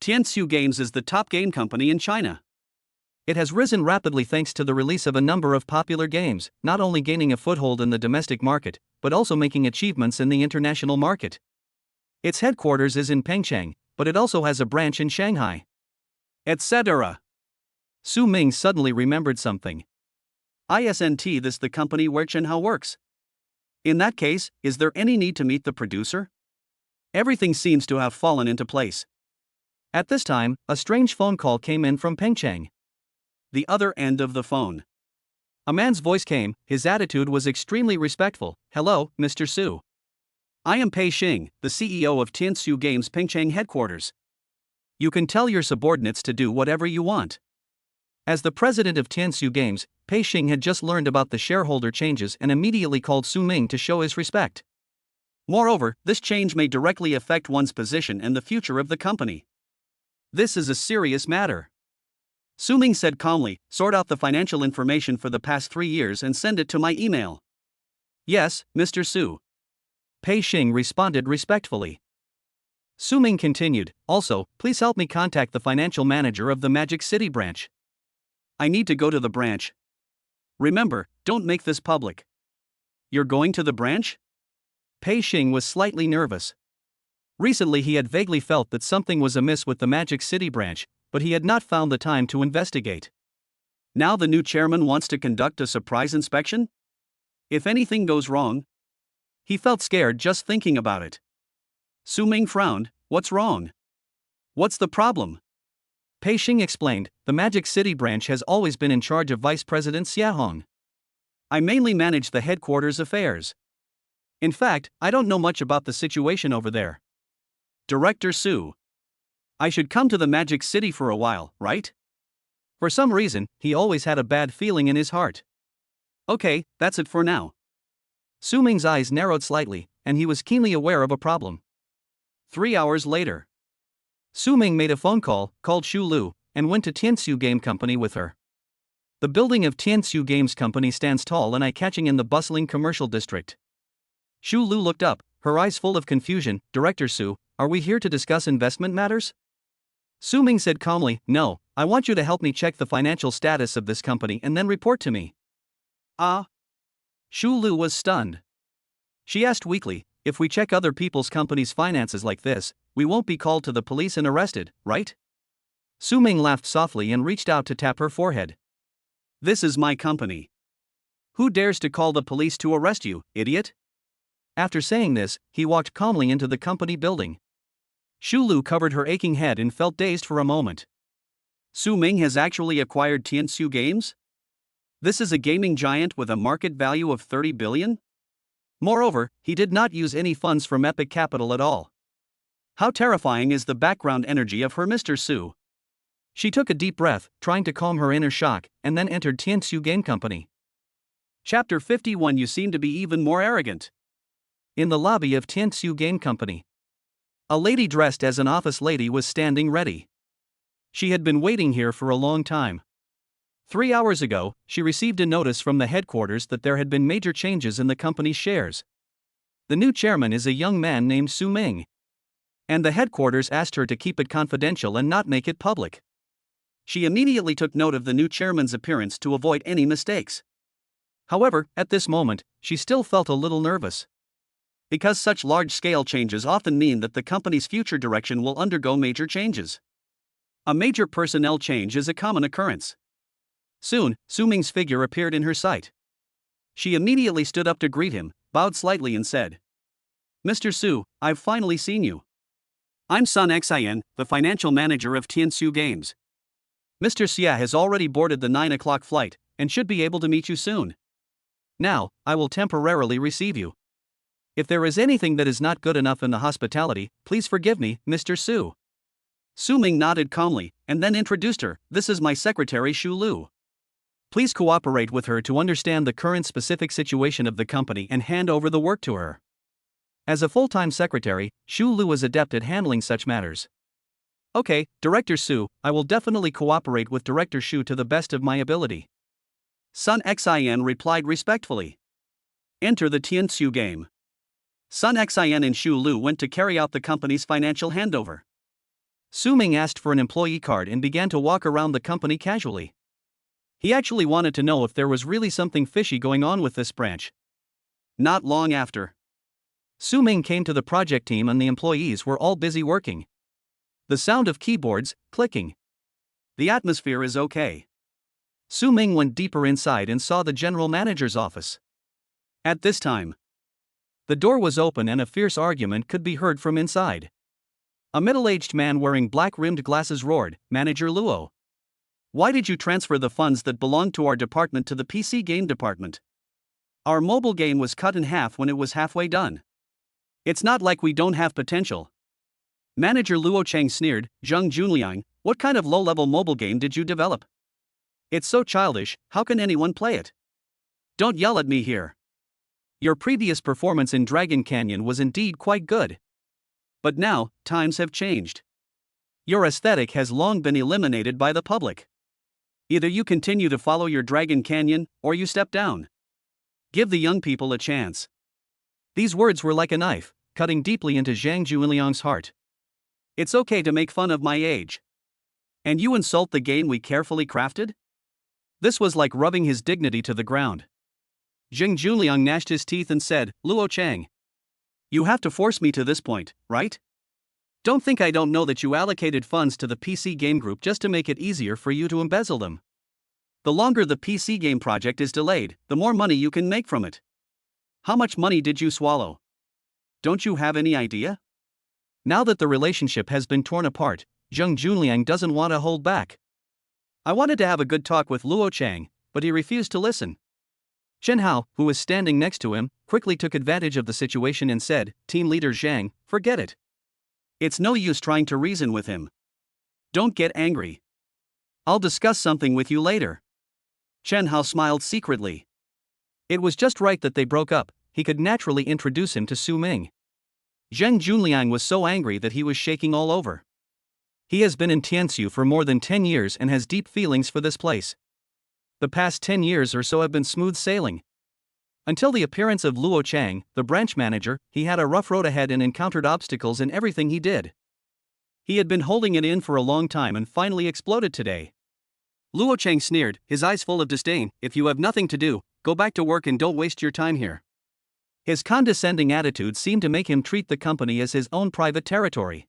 Tiansu Games is the top game company in China. It has risen rapidly thanks to the release of a number of popular games, not only gaining a foothold in the domestic market, but also making achievements in the international market. Its headquarters is in Pengcheng, but it also has a branch in Shanghai, etc. Su Ming suddenly remembered something. Isn't this the company where Chen Hao works? In that case, is there any need to meet the producer? Everything seems to have fallen into place. At this time, a strange phone call came in from Pengcheng. The other end of the phone, a man's voice came. His attitude was extremely respectful. "Hello, Mr. Su. I am Pei Xing, the CEO of Tiansu Games Pengcheng headquarters. You can tell your subordinates to do whatever you want." As the president of Tiansu Games, Pei Xing had just learned about the shareholder changes and immediately called Su Ming to show his respect. Moreover, this change may directly affect one's position and the future of the company. This is a serious matter. Su Ming said calmly, "Sort out the financial information for the past 3 years and send it to my email." "Yes, Mr. Su." Pei Xing responded respectfully. Su Ming continued, "Also, please help me contact the financial manager of the Magic City branch. I need to go to the branch. Remember, don't make this public." "You're going to the branch?" Pei Xing was slightly nervous. Recently he had vaguely felt that something was amiss with the Magic City branch, but he had not found the time to investigate. Now the new chairman wants to conduct a surprise inspection? If anything goes wrong? He felt scared just thinking about it. Su Ming frowned. "What's wrong? What's the problem?" Pei Xing explained, "The Magic City branch has always been in charge of Vice President Xia Hong. I mainly manage the headquarters affairs. In fact, I don't know much about the situation over there. Director Su. I should come to the Magic City for a while, right?" For some reason, he always had a bad feeling in his heart. Okay, that's it for now. Su Ming's eyes narrowed slightly, and he was keenly aware of a problem. 3 hours later, Su Ming made a phone call, called Xu Lu, and went to Tianxiu Game Company with her. The building of Tianxiu Games Company stands tall and eye-catching in the bustling commercial district. Xu Lu looked up, her eyes full of confusion. Director Su, are we here to discuss investment matters? Su Ming said calmly, no, I want you to help me check the financial status of this company and then report to me. Ah? Xu Lu was stunned. She asked weakly, if we check other people's companies' finances like this, we won't be called to the police and arrested, right? Su Ming laughed softly and reached out to tap her forehead. This is my company. Who dares to call the police to arrest you, idiot? After saying this, he walked calmly into the company building. Xu Lu covered her aching head and felt dazed for a moment. Su Ming has actually acquired Tianxiu Games? This is a gaming giant with a market value of 30 billion? Moreover, he did not use any funds from Epic Capital at all. How terrifying is the background energy of her Mr. Su? She took a deep breath, trying to calm her inner shock, and then entered Tianxiu Game Company. Chapter 51. You seem to be even more arrogant. In the lobby of Tianxiu Game Company, a lady dressed as an office lady was standing ready. She had been waiting here for a long time. 3 hours ago, she received a notice from the headquarters that there had been major changes in the company's shares. The new chairman is a young man named Su Ming. And the headquarters asked her to keep it confidential and not make it public. She immediately took note of the new chairman's appearance to avoid any mistakes. However, at this moment, she still felt a little nervous. Because such large-scale changes often mean that the company's future direction will undergo major changes. A major personnel change is a common occurrence. Soon, Su Ming's figure appeared in her sight. She immediately stood up to greet him, bowed slightly and said, Mr. Su, I've finally seen you. I'm Sun Xin, the financial manager of Tianxiu Games. Mr. Xia has already boarded the 9 o'clock flight, and should be able to meet you soon. Now, I will temporarily receive you. If there is anything that is not good enough in the hospitality, please forgive me, Mr. Su. Su Ming nodded calmly, and then introduced her, this is my secretary Xu Lu. Please cooperate with her to understand the current specific situation of the company and hand over the work to her. As a full-time secretary, Xu Lu is adept at handling such matters. Okay, Director Su, I will definitely cooperate with Director Xu to the best of my ability. Sun Xin replied respectfully. Enter the Tianxiu game. Sun Xin and Xu Lu went to carry out the company's financial handover. Su Ming asked for an employee card and began to walk around the company casually. He actually wanted to know if there was really something fishy going on with this branch. Not long after, Su Ming came to the project team and the employees were all busy working. The sound of keyboards clicking. The atmosphere is okay. Su Ming went deeper inside and saw the general manager's office. At this time, the door was open and a fierce argument could be heard from inside. A middle-aged man wearing black-rimmed glasses roared, Manager Luo. Why did you transfer the funds that belonged to our department to the PC game department? Our mobile game was cut in half when it was halfway done. It's not like we don't have potential. Manager Luo Cheng sneered, Zheng Junliang, what kind of low-level mobile game did you develop? It's so childish, how can anyone play it? Don't yell at me here. Your previous performance in Dragon Canyon was indeed quite good. But now, times have changed. Your aesthetic has long been eliminated by the public. Either you continue to follow your Dragon Canyon, or you step down. Give the young people a chance. These words were like a knife, cutting deeply into Zhang Junliang's heart. It's okay to make fun of my age. And you insult the game we carefully crafted? This was like rubbing his dignity to the ground. Zhang Junliang gnashed his teeth and said, Luo Cheng. You have to force me to this point, right? Don't think I don't know that you allocated funds to the PC game group just to make it easier for you to embezzle them. The longer the PC game project is delayed, the more money you can make from it. How much money did you swallow? Don't you have any idea? Now that the relationship has been torn apart, Zheng Junliang doesn't want to hold back. I wanted to have a good talk with Luo Cheng, but he refused to listen. Chen Hao, who was standing next to him, quickly took advantage of the situation and said, Team Leader Zhang, forget it. It's no use trying to reason with him. Don't get angry. I'll discuss something with you later. Chen Hao smiled secretly. It was just right that they broke up, he could naturally introduce him to Su Ming. Zheng Junliang was so angry that he was shaking all over. He has been in Tianxu for more than 10 years and has deep feelings for this place. The past 10 years or so have been smooth sailing. Until the appearance of Luo Chang, the branch manager, he had a rough road ahead and encountered obstacles in everything he did. He had been holding it in for a long time and finally exploded today. Luo Chang sneered, his eyes full of disdain, "If you have nothing to do, go back to work and don't waste your time here." His condescending attitude seemed to make him treat the company as his own private territory.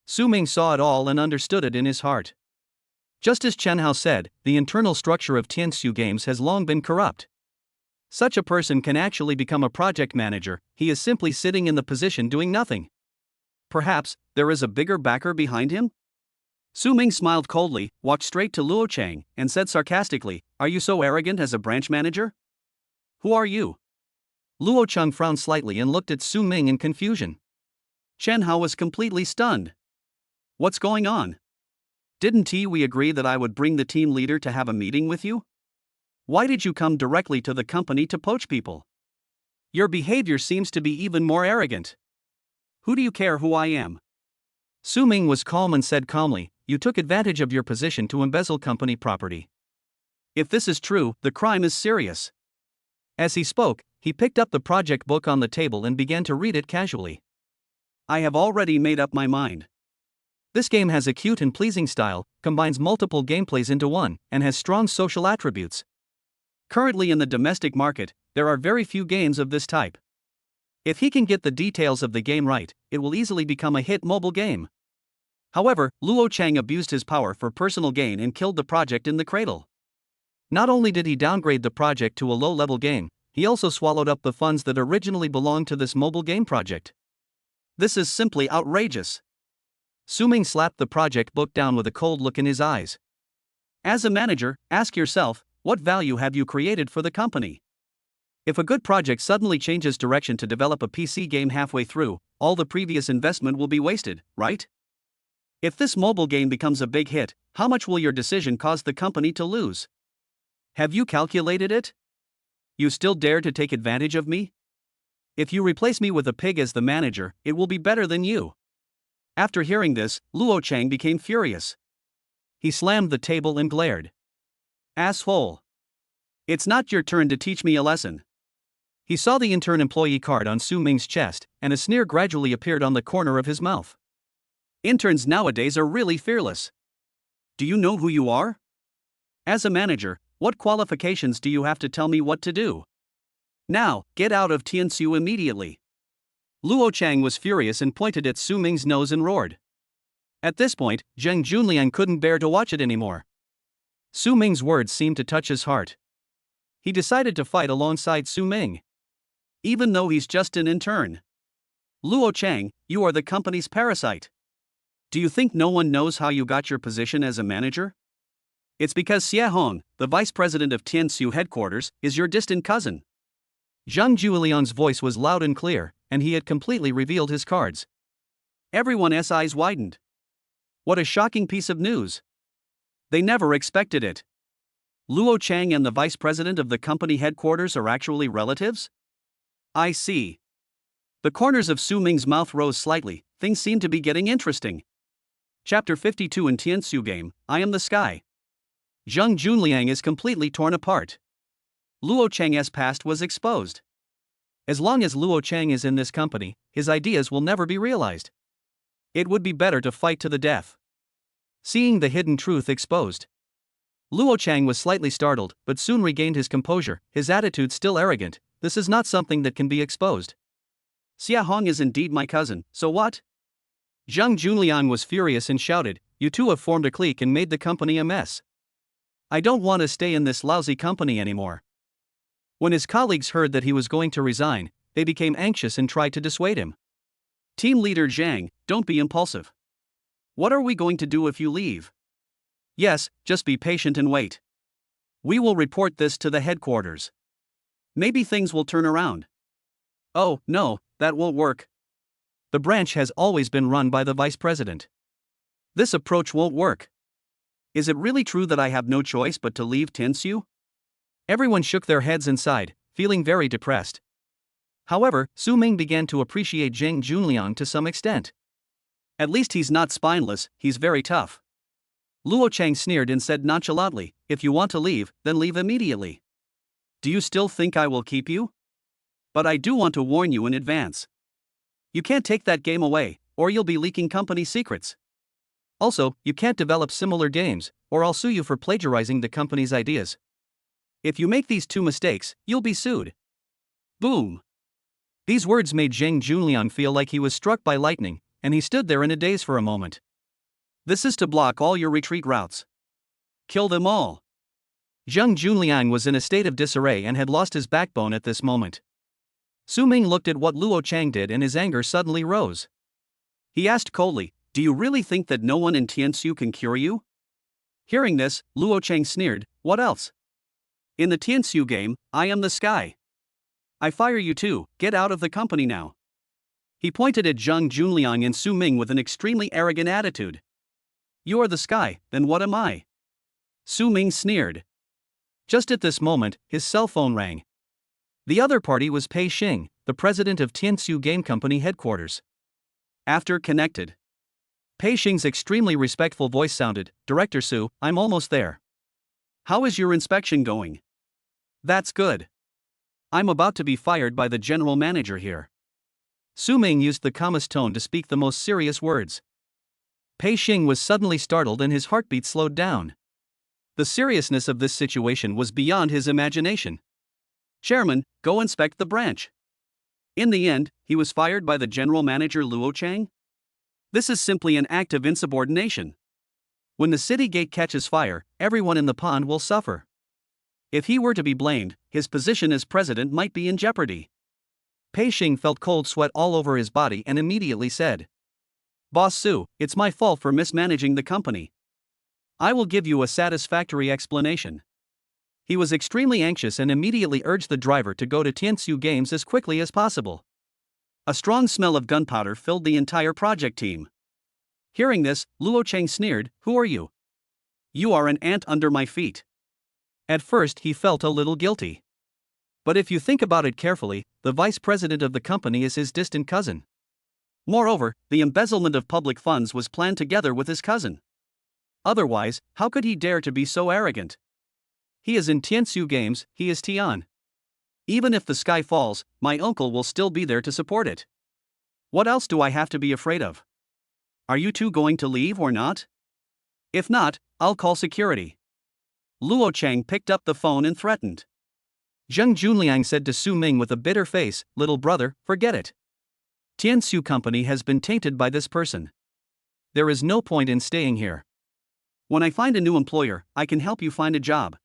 Su Ming saw it all and understood it in his heart. Just as Chen Hao said, the internal structure of Tianxu Games has long been corrupt. Such a person can actually become a project manager, he is simply sitting in the position doing nothing. Perhaps, there is a bigger backer behind him? Su Ming smiled coldly, walked straight to Luo Chang, and said sarcastically, "Are you so arrogant as a branch manager? Who are you?" Luo Chang frowned slightly and looked at Su Ming in confusion. Chen Hao was completely stunned. What's going on? Didn't we agree that I would bring the team leader to have a meeting with you? Why did you come directly to the company to poach people? Your behavior seems to be even more arrogant. Who do you care who I am? Su Ming was calm and said calmly, "You took advantage of your position to embezzle company property. If this is true, the crime is serious." As he spoke, he picked up the project book on the table and began to read it casually. "I have already made up my mind. This game has a cute and pleasing style, combines multiple gameplays into one, and has strong social attributes. Currently in the domestic market, there are very few games of this type. If he can get the details of the game right, it will easily become a hit mobile game." However, Luo Chang abused his power for personal gain and killed the project in the cradle. Not only did he downgrade the project to a low-level game, he also swallowed up the funds that originally belonged to this mobile game project. This is simply outrageous. Su Ming slapped the project book down with a cold look in his eyes. As a manager, ask yourself, what value have you created for the company? If a good project suddenly changes direction to develop a PC game halfway through, all the previous investment will be wasted, right? If this mobile game becomes a big hit, how much will your decision cause the company to lose? Have you calculated it? You still dare to take advantage of me? If you replace me with a pig as the manager, it will be better than you." After hearing this, Luo Chang became furious. He slammed the table and glared. "Asshole! It's not your turn to teach me a lesson." He saw the intern employee card on Su Ming's chest, and a sneer gradually appeared on the corner of his mouth. Interns nowadays are really fearless. Do you know who you are? As a manager, what qualifications do you have to tell me what to do? Now, get out of Tianxu immediately. Luo Chang was furious and pointed at Su Ming's nose and roared. At this point, Zheng Junliang couldn't bear to watch it anymore. Su Ming's words seemed to touch his heart. He decided to fight alongside Su Ming. Even though he's just an intern. Luo Chang, you are the company's parasite. Do you think no one knows how you got your position as a manager? It's because Xie Hong, the vice president of Tianxu headquarters, is your distant cousin. Zhang Juliang's voice was loud and clear, and he had completely revealed his cards. Everyone's eyes widened. What a shocking piece of news. They never expected it. Luo Chang and the vice president of the company headquarters are actually relatives? I see. The corners of Su Ming's mouth rose slightly, things seem to be getting interesting. Chapter 52 in Tianxu Game, I Am the Sky. Zheng Junliang is completely torn apart. Luo Chang's past was exposed. As long as Luo Chang is in this company, his ideas will never be realized. It would be better to fight to the death. Seeing the hidden truth exposed, Luo Chang was slightly startled, but soon regained his composure, his attitude still arrogant. This is not something that can be exposed. Xie Hong is indeed my cousin, so what? Zheng Junliang was furious and shouted, "You two have formed a clique and made the company a mess. I don't want to stay in this lousy company anymore." When his colleagues heard that he was going to resign, they became anxious and tried to dissuade him. Team leader Zhang, don't be impulsive. What are we going to do if you leave? Yes, just be patient and wait. We will report this to the headquarters. Maybe things will turn around. Oh, no, that won't work. The branch has always been run by the vice president. This approach won't work. Is it really true that I have no choice but to leave Tiansu? Everyone shook their heads and sighed, feeling very depressed. However, Su Ming began to appreciate Zheng Junliang to some extent. At least he's not spineless, he's very tough. Luo Chang sneered and said nonchalantly, if you want to leave, then leave immediately. Do you still think I will keep you? But I do want to warn you in advance. You can't take that game away, or you'll be leaking company secrets. Also, you can't develop similar games, or I'll sue you for plagiarizing the company's ideas. If you make these two mistakes, you'll be sued. Boom. These words made Zheng Junliang feel like he was struck by lightning, and he stood there in a daze for a moment. This is to block all your retreat routes. Kill them all. Zheng Junliang was in a state of disarray and had lost his backbone at this moment. Su Ming looked at what Luo Chang did and his anger suddenly rose. He asked coldly, do you really think that no one in Tiansu can cure you? Hearing this, Luo Chang sneered, what else? In the Tiansu game, I am the sky. I fire you too, get out of the company now. He pointed at Zheng Junliang and Su Ming with an extremely arrogant attitude. You are the sky, then what am I? Su Ming sneered. Just at this moment, his cell phone rang. The other party was Pei Xing, the president of Tiansu Game Company headquarters. After connected, Pei Xing's extremely respectful voice sounded, Director Su, I'm almost there. How is your inspection going? That's good. I'm about to be fired by the general manager here. Su Ming used the calmest tone to speak the most serious words. Pei Xing was suddenly startled and his heartbeat slowed down. The seriousness of this situation was beyond his imagination. Chairman, go inspect the branch. In the end, he was fired by the general manager Luo Chang? This is simply an act of insubordination. When the city gate catches fire, everyone in the pond will suffer. If he were to be blamed, his position as president might be in jeopardy. Pei Xing felt cold sweat all over his body and immediately said, Boss Su, it's my fault for mismanaging the company. I will give you a satisfactory explanation. He was extremely anxious and immediately urged the driver to go to Tiansu Games as quickly as possible. A strong smell of gunpowder filled the entire project team. Hearing this, Luo Chang sneered, who are you? You are an ant under my feet. At first he felt a little guilty. But if you think about it carefully, the vice president of the company is his distant cousin. Moreover, the embezzlement of public funds was planned together with his cousin. Otherwise, how could he dare to be so arrogant? He is in Tiansu Games, he is Tian. Even if the sky falls, my uncle will still be there to support it. What else do I have to be afraid of? Are you two going to leave or not? If not, I'll call security. Luo Chang picked up the phone and threatened. Zheng Junliang said to Su Ming with a bitter face, little brother, forget it. Tiansu Company has been tainted by this person. There is no point in staying here. When I find a new employer, I can help you find a job.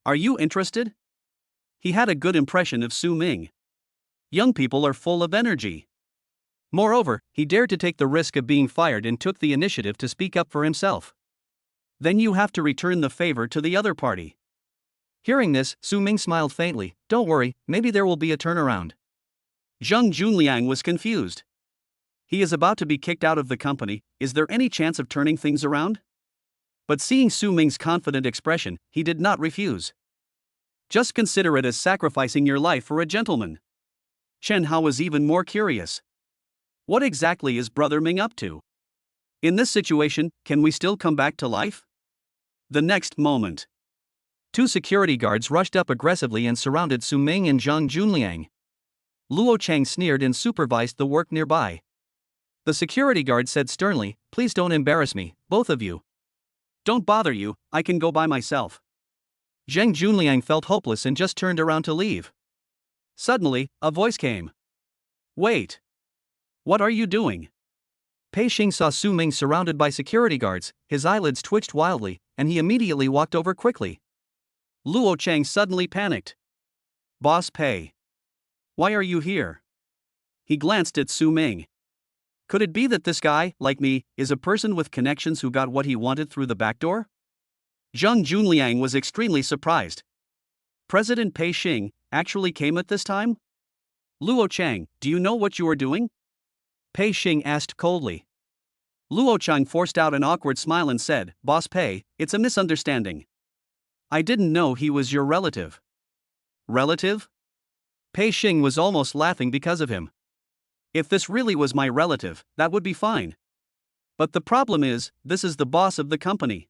Are you interested? He had a good impression of Su Ming. Young people are full of energy. Moreover, he dared to take the risk of being fired and took the initiative to speak up for himself. Then you have to return the favor to the other party. Hearing this, Su Ming smiled faintly, don't worry, maybe there will be a turnaround. Zheng Junliang was confused. He is about to be kicked out of the company, is there any chance of turning things around? But seeing Su Ming's confident expression, he did not refuse. Just consider it as sacrificing your life for a gentleman. Chen Hao was even more curious. What exactly is Brother Ming up to? In this situation, can we still come back to life? The next moment, two security guards rushed up aggressively and surrounded Su Ming and Zheng Junliang. Luo Chang sneered and supervised the work nearby. The security guard said sternly, please don't embarrass me, both of you. Don't bother you, I can go by myself. Zheng Junliang felt hopeless and just turned around to leave. Suddenly, a voice came. Wait. What are you doing? Pei Xing saw Su Ming surrounded by security guards, his eyelids twitched wildly, and he immediately walked over quickly. Luo Chang suddenly panicked. Boss Pei. Why are you here? He glanced at Su Ming. Could it be that this guy, like me, is a person with connections who got what he wanted through the back door? Zheng Junliang was extremely surprised. President Pei Xing actually came at this time? Luo Chang, do you know what you are doing? Pei Xing asked coldly. Luo Chang forced out an awkward smile and said, "Boss Pei, it's a misunderstanding. I didn't know he was your relative." Relative? Pei Xing was almost laughing because of him. If this really was my relative, that would be fine. But the problem is, this is the boss of the company.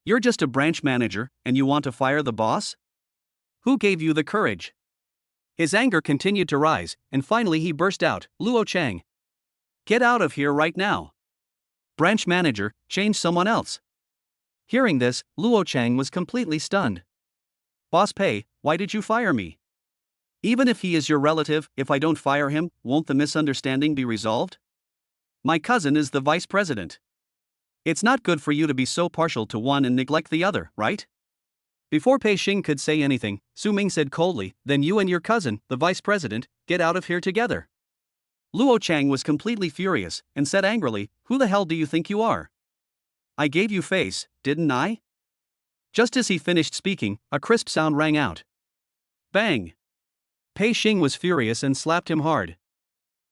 You're just a branch manager, and you want to fire the boss? Who gave you the courage? His anger continued to rise, and finally he burst out, "Luo Chang, get out of here right now. Branch manager, change someone else." Hearing this, Luo Chang was completely stunned. "Boss Pei, why did you fire me? Even if he is your relative, if I don't fire him, won't the misunderstanding be resolved? My cousin is the vice president. It's not good for you to be so partial to one and neglect the other, right?" Before Pei Xing could say anything, Su Ming said coldly, "Then you and your cousin, the vice president, get out of here together." Luo Chang was completely furious, and said angrily, "Who the hell do you think you are? I gave you face, didn't I?" Just as he finished speaking, a crisp sound rang out. Bang! Pei Xing was furious and slapped him hard.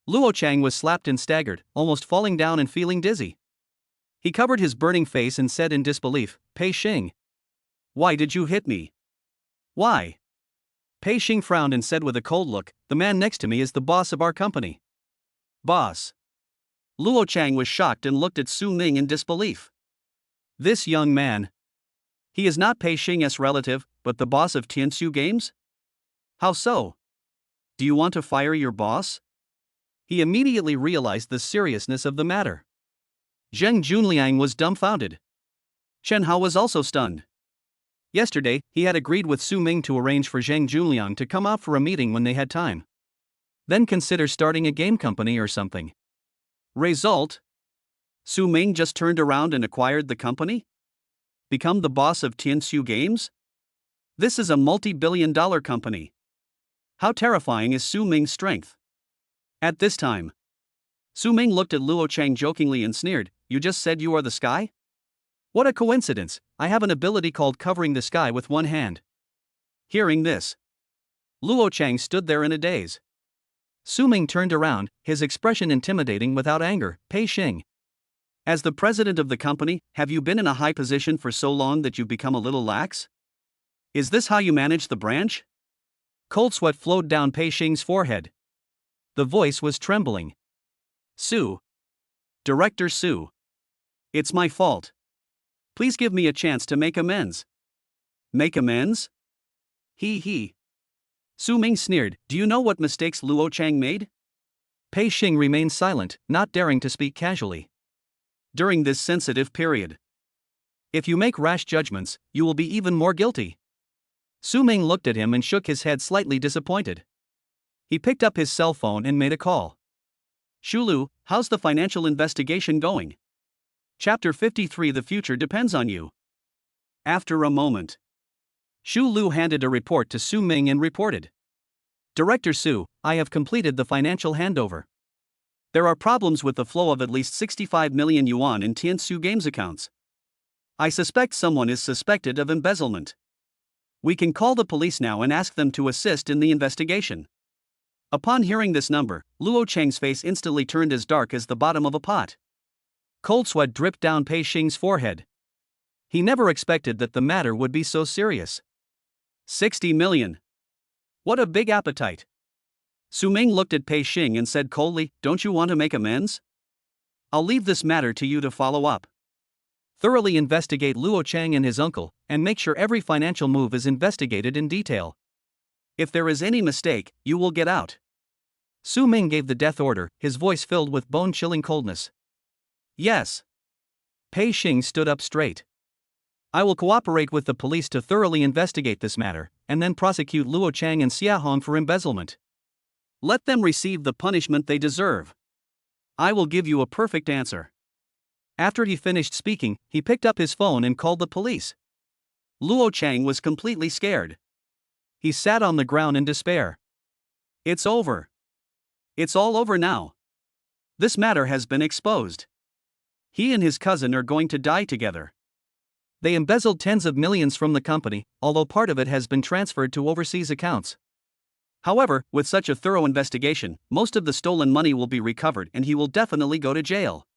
Luo Chang was slapped and staggered, almost falling down and feeling dizzy. He covered his burning face and said in disbelief, "Pei Xing, why did you hit me? Why?" Pei Xing frowned and said with a cold look, "The man next to me is the boss of our company." Boss? Luo Chang was shocked and looked at Su Ming in disbelief. This young man. He is not Pei Xing's relative, but the boss of Tianxu Games? How so? Do you want to fire your boss? He immediately realized the seriousness of the matter. Zheng Junliang was dumbfounded. Chen Hao was also stunned. Yesterday, he had agreed with Su Ming to arrange for Zheng Junliang to come out for a meeting when they had time. Then consider starting a game company or something. Result? Su Ming just turned around and acquired the company? Become the boss of Tianxu Games? This is a multi-billion-dollar company. How terrifying is Su Ming's strength? At this time, Su Ming looked at Luo Chang jokingly and sneered, "You just said you are the sky? What a coincidence, I have an ability called covering the sky with one hand." Hearing this, Luo Chang stood there in a daze. Su Ming turned around, his expression intimidating without anger. "Pei Xing, as the president of the company, have you been in a high position for so long that you've become a little lax? Is this how you manage the branch?" Cold sweat flowed down Pei Xing's forehead. The voice was trembling. "Su. Director Su. It's my fault. Please give me a chance to make amends." "Make amends? He. Su Ming sneered, "Do you know what mistakes Luo Chang made?" Pei Xing remained silent, not daring to speak casually. "During this sensitive period, if you make rash judgments, you will be even more guilty." Su Ming looked at him and shook his head slightly disappointed. He picked up his cell phone and made a call. "Shulu, how's the financial investigation going? Chapter 53 The future depends on you." After a moment, Shu Lu handed a report to Su Ming and reported, "Director Su, I have completed the financial handover. There are problems with the flow of at least 65 million yuan in Tianxu Games accounts. I suspect someone is suspected of embezzlement. We can call the police now and ask them to assist in the investigation." Upon hearing this number, Luo Chang's face instantly turned as dark as the bottom of a pot. Cold sweat dripped down Pei Xing's forehead. He never expected that the matter would be so serious. 60 million. What a big appetite. Su Ming looked at Pei Xing and said coldly, "Don't you want to make amends? I'll leave this matter to you to follow up. Thoroughly investigate Luo Chang and his uncle, and make sure every financial move is investigated in detail. If there is any mistake, you will get out." Su Ming gave the death order, his voice filled with bone-chilling coldness. "Yes." Pei Xing stood up straight. "I will cooperate with the police to thoroughly investigate this matter, and then prosecute Luo Chang and Xia Hong for embezzlement. Let them receive the punishment they deserve. I will give you a perfect answer." After he finished speaking, he picked up his phone and called the police. Luo Chang was completely scared. He sat on the ground in despair. It's over. It's all over now. This matter has been exposed. He and his cousin are going to die together. They embezzled tens of millions from the company, although part of it has been transferred to overseas accounts. However, with such a thorough investigation, most of the stolen money will be recovered and he will definitely go to jail.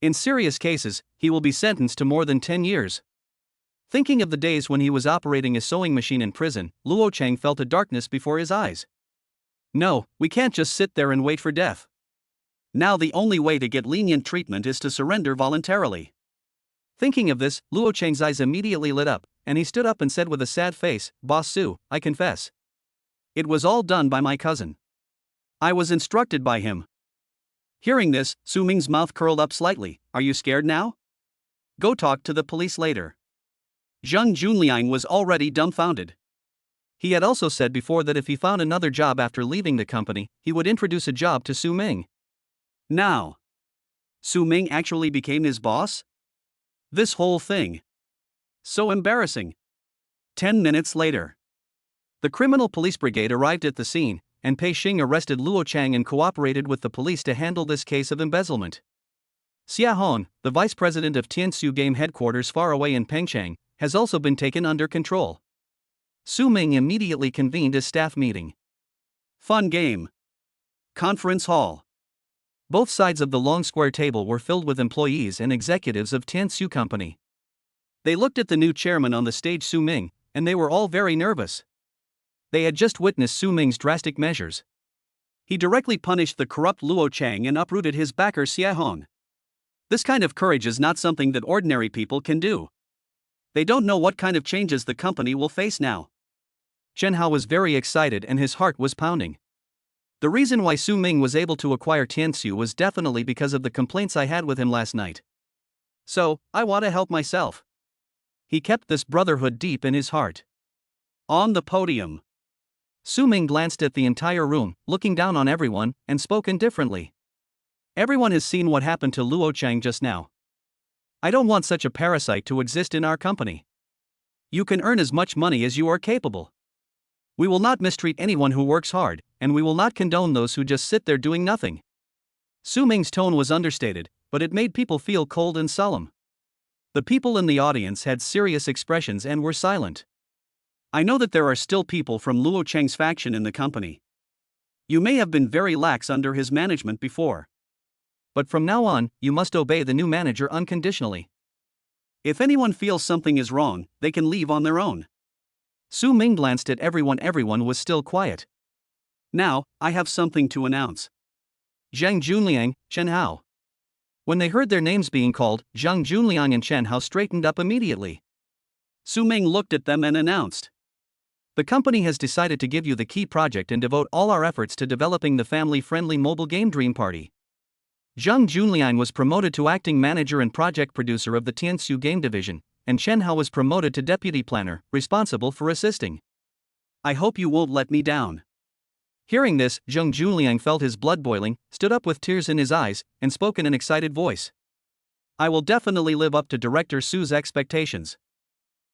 In serious cases, he will be sentenced to more than 10 years. Thinking of the days when he was operating a sewing machine in prison, Luo Cheng felt a darkness before his eyes. No, we can't just sit there and wait for death. Now the only way to get lenient treatment is to surrender voluntarily. Thinking of this, Luo Cheng's eyes immediately lit up, and he stood up and said with a sad face, "Boss Su, I confess. It was all done by my cousin. I was instructed by him." Hearing this, Su Ming's mouth curled up slightly. "Are you scared now? Go talk to the police later." Zheng Junliang was already dumbfounded. He had also said before that if he found another job after leaving the company, he would introduce a job to Su Ming. Now, Su Ming actually became his boss? This whole thing. So embarrassing. 10 minutes later. The criminal police brigade arrived at the scene, and Pei Xing arrested Luo Chang and cooperated with the police to handle this case of embezzlement. Xia Hong, the vice president of Tiansu Game headquarters far away in Pengchang, has also been taken under control. Su Ming immediately convened a staff meeting. Fun game. Conference hall. Both sides of the long square table were filled with employees and executives of Tiansu Company. They looked at the new chairman on the stage, Su Ming, and they were all very nervous. They had just witnessed Su Ming's drastic measures. He directly punished the corrupt Luo Chang and uprooted his backer Xia Hong. This kind of courage is not something that ordinary people can do. They don't know what kind of changes the company will face now. Chen Hao was very excited and his heart was pounding. The reason why Su Ming was able to acquire Tiansu was definitely because of the complaints I had with him last night. So, I want to help myself. He kept this brotherhood deep in his heart. On the podium, Su Ming glanced at the entire room, looking down on everyone, and spoke indifferently. Everyone has seen what happened to Luo Chang just now. I don't want such a parasite to exist in our company. You can earn as much money as you are capable. We will not mistreat anyone who works hard, and we will not condone those who just sit there doing nothing. Su Ming's tone was understated, but it made people feel cold and solemn. The people in the audience had serious expressions and were silent. I know that there are still people from Luo Cheng's faction in the company. You may have been very lax under his management before. But from now on, you must obey the new manager unconditionally. If anyone feels something is wrong, they can leave on their own. Su Ming glanced at everyone. Everyone was still quiet. Now, I have something to announce. Zheng Junliang, Chen Hao. When they heard their names being called, Zheng Junliang and Chen Hao straightened up immediately. Su Ming looked at them and announced. The company has decided to give you the key project and devote all our efforts to developing the family-friendly mobile game Dream Party. Zheng Junliang was promoted to acting manager and project producer of the Tiansu game division, and Chen Hao was promoted to deputy planner, responsible for assisting. I hope you won't let me down. Hearing this, Zheng Junliang felt his blood boiling, stood up with tears in his eyes, and spoke in an excited voice. I will definitely live up to Director Su's expectations.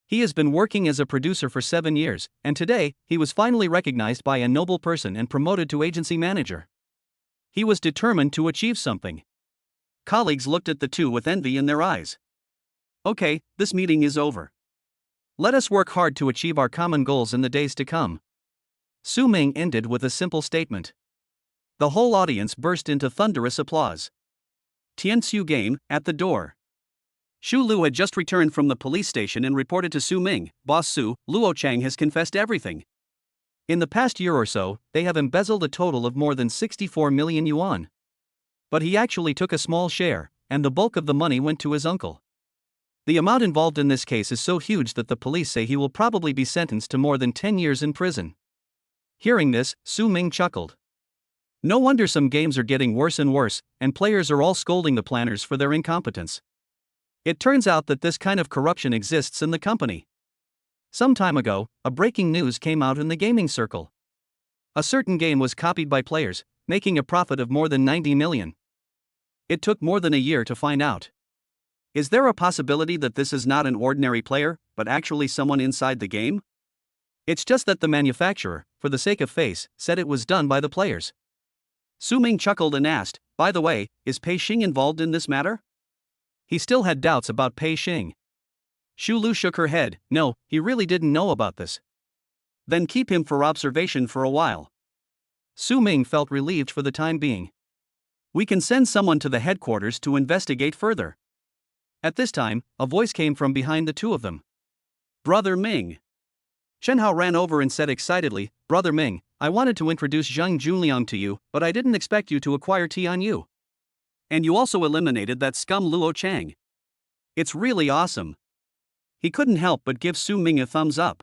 He has been working as a producer for 7 years, and today, he was finally recognized by a noble person and promoted to agency manager. He was determined to achieve something. Colleagues looked at the two with envy in their eyes. Okay, this meeting is over. Let us work hard to achieve our common goals in the days to come. Su Ming ended with a simple statement. The whole audience burst into thunderous applause. Tiansu game, at the door. Xu Lu had just returned from the police station and reported to Su Ming, Boss Su, Luo Chang has confessed everything. In the past year or so, they have embezzled a total of more than 64 million yuan. But he actually took a small share, and the bulk of the money went to his uncle. The amount involved in this case is so huge that the police say he will probably be sentenced to more than 10 years in prison. Hearing this, Su Ming chuckled. No wonder some games are getting worse and worse, and players are all scolding the planners for their incompetence. It turns out that this kind of corruption exists in the company. Some time ago, a breaking news came out in the gaming circle. A certain game was copied by players, making a profit of more than 90 million. It took more than a year to find out. Is there a possibility that this is not an ordinary player, but actually someone inside the game? It's just that the manufacturer, for the sake of face, said it was done by the players. Su Ming chuckled and asked, by the way, is Pei Xing involved in this matter? He still had doubts about Pei Xing. Xu Lu shook her head, no, he really didn't know about this. Then keep him for observation for a while. Su Ming felt relieved for the time being. We can send someone to the headquarters to investigate further. At this time, a voice came from behind the two of them. Brother Ming. Shen Hao ran over and said excitedly, Brother Ming, I wanted to introduce Zhang Junliang to you, but I didn't expect you to acquire Tianyu. And you also eliminated that scum Luo Chang. It's really awesome. He couldn't help but give Su Ming a thumbs up.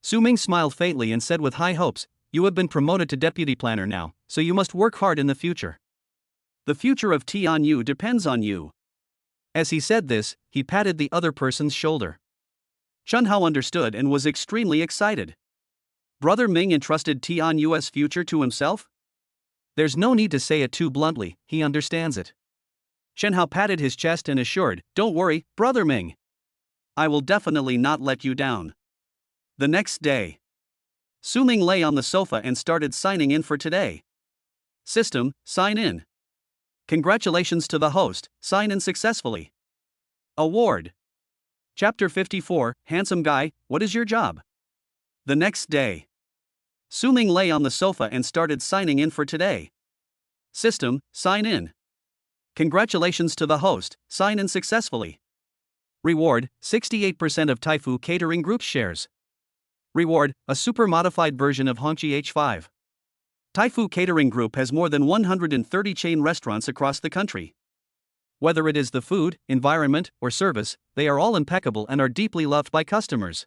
Su Ming smiled faintly and said with high hopes, You have been promoted to deputy planner now, so you must work hard in the future. The future of Tianyu depends on you. As he said this, he patted the other person's shoulder. Chen Hao understood and was extremely excited. Brother Ming entrusted Tianyu's future to himself? There's no need to say it too bluntly, he understands it. Shen Hao patted his chest and assured, Don't worry, Brother Ming. I will definitely not let you down. The next day, Su Ming lay on the sofa and started signing in for today. System, sign in. Congratulations to the host, sign in successfully. Award. Chapter 54, Handsome Guy, what is your job? The next day, Su Ming lay on the sofa and started signing in for today. System, sign in. Congratulations to the host, sign in successfully. Reward, 68% of Taifu Catering Group shares. Reward, a super modified version of Hongqi H5. Taifu Catering Group has more than 130 chain restaurants across the country. Whether it is the food, environment, or service, they are all impeccable and are deeply loved by customers.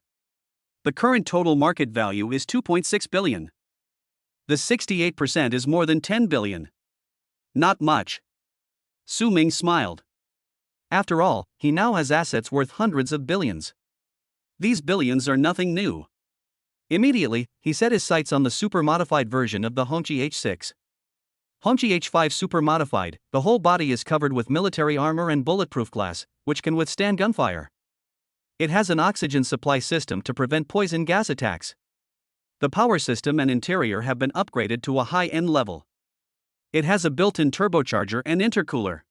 The current total market value is 2.6 billion. The 68% is more than 10 billion. Not much. Su Ming smiled. After all, he now has assets worth hundreds of billions. These billions are nothing new. Immediately, he set his sights on the super modified version of the Hongqi H6. Hongqi H5 Super Modified, the whole body is covered with military armor and bulletproof glass, which can withstand gunfire. It has an oxygen supply system to prevent poison gas attacks. The power system and interior have been upgraded to a high-end level. It has a built-in turbocharger and intercooler.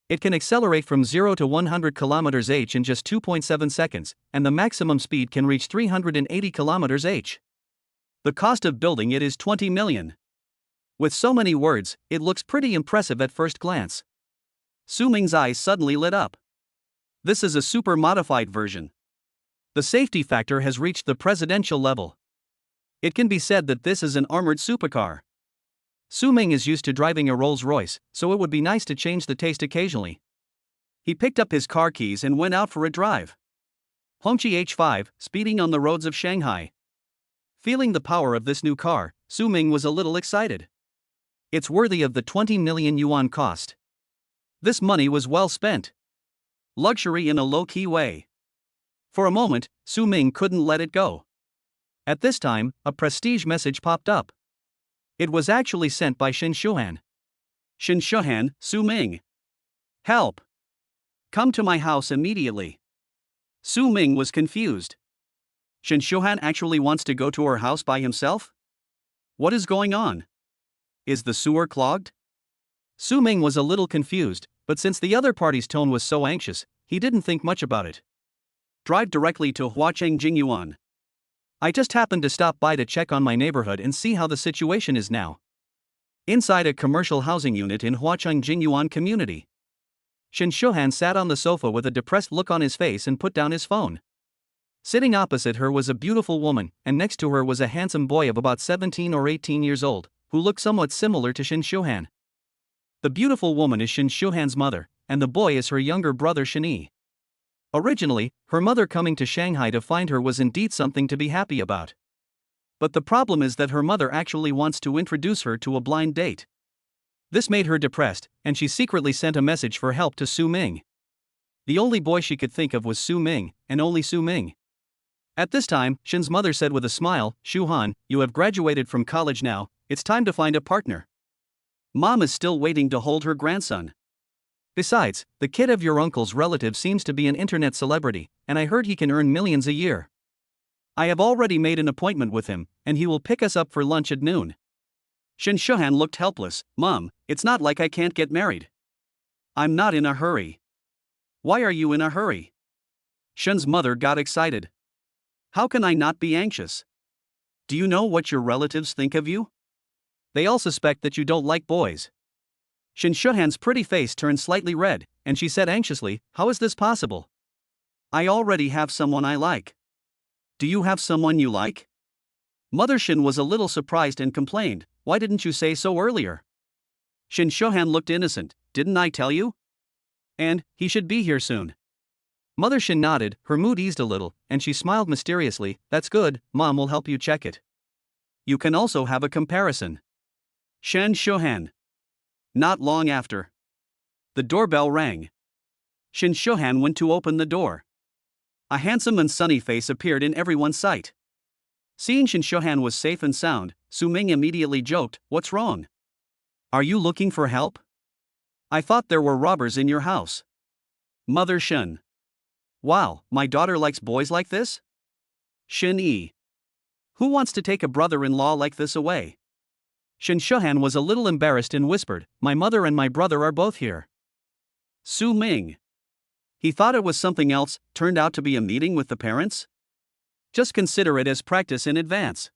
It can accelerate from 0 to 100 km/h in just 2.7 seconds, and the maximum speed can reach 380 km/h. The cost of building it is 20 million. With so many words, it looks pretty impressive at first glance. Su Ming's eyes suddenly lit up. This is a super modified version. The safety factor has reached the presidential level. It can be said that this is an armored supercar. Su Ming is used to driving a Rolls-Royce, so it would be nice to change the taste occasionally. He picked up his car keys and went out for a drive. Hongqi H5, speeding on the roads of Shanghai. Feeling the power of this new car, Su Ming was a little excited. It's worthy of the 20 million yuan cost. This money was well spent. Luxury in a low-key way. For a moment, Su Ming couldn't let it go. At this time, a prestige message popped up. It was actually sent by Xin Shuhan. Xin Shuhan, Su Ming. Help! Come to my house immediately. Su Ming was confused. Xin Shuhan actually wants to go to her house by himself? What is going on? Is the sewer clogged? Su Ming was a little confused, but since the other party's tone was so anxious, he didn't think much about it. Drive directly to Huacheng Jingyuan. I just happened to stop by to check on my neighborhood and see how the situation is now. Inside a commercial housing unit in Huacheng Jingyuan community. Xin Shuhan sat on the sofa with a depressed look on his face and put down his phone. Sitting opposite her was a beautiful woman, and next to her was a handsome boy of about 17 or 18 years old, who looked somewhat similar to Xin Shuhan. The beautiful woman is Xin Shuhan's mother, and the boy is her younger brother Shenyi. Originally, her mother coming to Shanghai to find her was indeed something to be happy about. But the problem is that her mother actually wants to introduce her to a blind date. This made her depressed, and she secretly sent a message for help to Su Ming. The only boy she could think of was Su Ming, and only Su Ming. At this time, Shin's mother said with a smile, Shuhan, you have graduated from college now, it's time to find a partner. Mom is still waiting to hold her grandson. Besides, the kid of your uncle's relative seems to be an internet celebrity, and I heard he can earn millions a year. I have already made an appointment with him, and he will pick us up for lunch at noon. Shin Shuhan looked helpless. Mom, it's not like I can't get married. I'm not in a hurry. Why are you in a hurry? Shin's mother got excited. How can I not be anxious? Do you know what your relatives think of you? They all suspect that you don't like boys. Shin Shuhan's pretty face turned slightly red, and she said anxiously, "How is this possible? I already have someone I like." "Do you have someone you like?" Mother Shin was a little surprised and complained, "Why didn't you say so earlier?" Shin Shuhan looked innocent, "Didn't I tell you? And he should be here soon." Mother Shin nodded, her mood eased a little, and she smiled mysteriously, "That's good, Mom will help you check it. You can also have a comparison." Shin Shuhan. Not long after, the doorbell rang. Shin Shuhan went to open the door. A handsome and sunny face appeared in everyone's sight. Seeing Shin Shuhan was safe and sound, Su Ming immediately joked, "What's wrong? Are you looking for help? I thought there were robbers in your house." Mother Shin. "Wow, my daughter likes boys like this?" Shin Yi. "Who wants to take a brother-in-law like this away?" Shin Shuhan was a little embarrassed and whispered, "My mother and my brother are both here." Su Ming. He thought it was something else, turned out to be a meeting with the parents? Just consider it as practice in advance.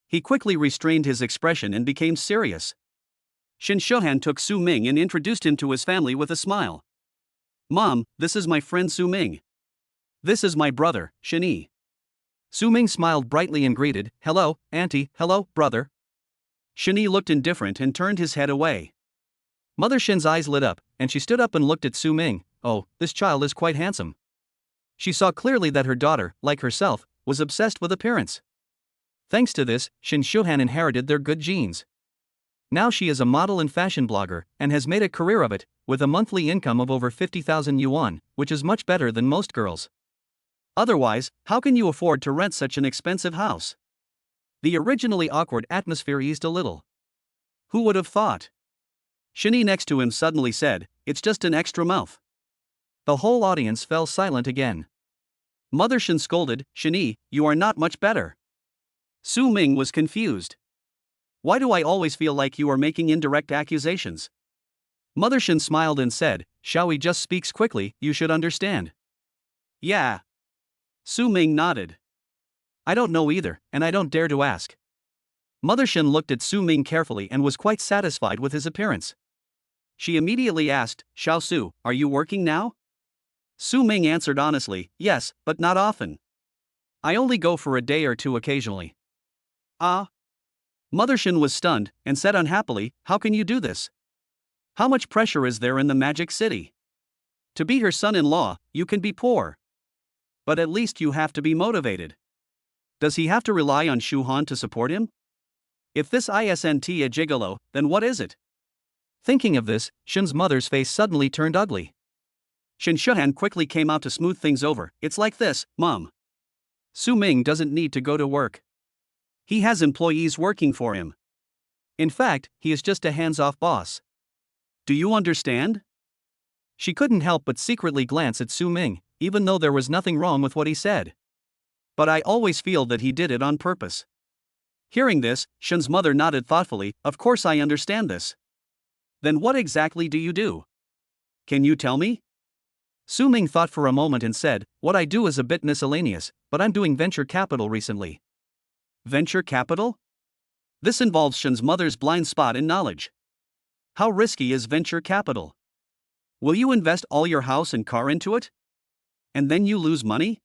He quickly restrained his expression and became serious. Shin Shuhan took Su Ming and introduced him to his family with a smile. "Mom, this is my friend Su Ming. This is my brother, Shin Yi." Su Ming smiled brightly and greeted, "Hello, Auntie, hello, brother." Shin Yi looked indifferent and turned his head away. Mother Shin's eyes lit up, and she stood up and looked at Su Ming. "Oh, this child is quite handsome." She saw clearly that her daughter, like herself, was obsessed with appearance. Thanks to this, Shin Shuhan inherited their good genes. Now she is a model and fashion blogger, and has made a career of it, with a monthly income of over 50,000 yuan, which is much better than most girls. Otherwise, how can you afford to rent such an expensive house? The originally awkward atmosphere eased a little. Who would have thought? Shin Yi next to him suddenly said, "It's just an extra mouth." The whole audience fell silent again. Mother Shin scolded, "Shin Yi, you are not much better." Su Ming was confused. "Why do I always feel like you are making indirect accusations?" Mother Shin smiled and said, "Shall we just speak quickly, you should understand." "Yeah." Su Ming nodded. "I don't know either, and I don't dare to ask." Mother Shin looked at Su Ming carefully and was quite satisfied with his appearance. She immediately asked, "Xiao Su, are you working now?" Su Ming answered honestly, "Yes, but not often. I only go for a day or two occasionally." "Ah." Mother Shin was stunned, and said unhappily, "How can you do this? How much pressure is there in the Magic City? To be her son-in-law, you can be poor. But at least you have to be motivated. Does he have to rely on Shu Han to support him? If this isn't a gigolo, then what is it?" Thinking of this, Shin's mother's face suddenly turned ugly. Shin Shuhan quickly came out to smooth things over. "It's like this, Mom. Su Ming doesn't need to go to work. He has employees working for him. In fact, he is just a hands-off boss. Do you understand?" She couldn't help but secretly glance at Su Ming, even though there was nothing wrong with what he said. "But I always feel that he did it on purpose." Hearing this, Shin's mother nodded thoughtfully, "Of course I understand this. Then what exactly do you do? Can you tell me?" Su Ming thought for a moment and said, "What I do is a bit miscellaneous, but I'm doing venture capital recently." Venture capital? This involves Shin's mother's blind spot in knowledge. How risky is venture capital? Will you invest all your house and car into it? And then you lose money?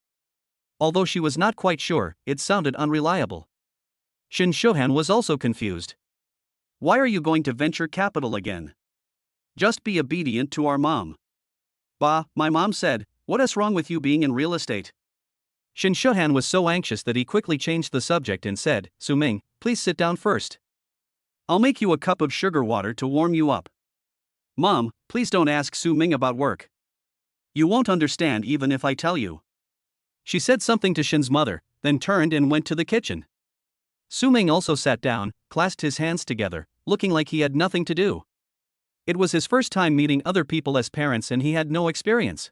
Although she was not quite sure, it sounded unreliable. Shin Shuhan was also confused. "Why are you going to venture capital again? Just be obedient to our mom." "Bah, my mom said, what's wrong with you being in real estate?" Shin Shuhan was so anxious that he quickly changed the subject and said, "Su Ming, please sit down first. I'll make you a cup of sugar water to warm you up." "Mom, please don't ask Su Ming about work. You won't understand even if I tell you." She said something to Shin's mother, then turned and went to the kitchen. Su Ming also sat down, clasped his hands together, looking like he had nothing to do. It was his first time meeting other people as parents and he had no experience.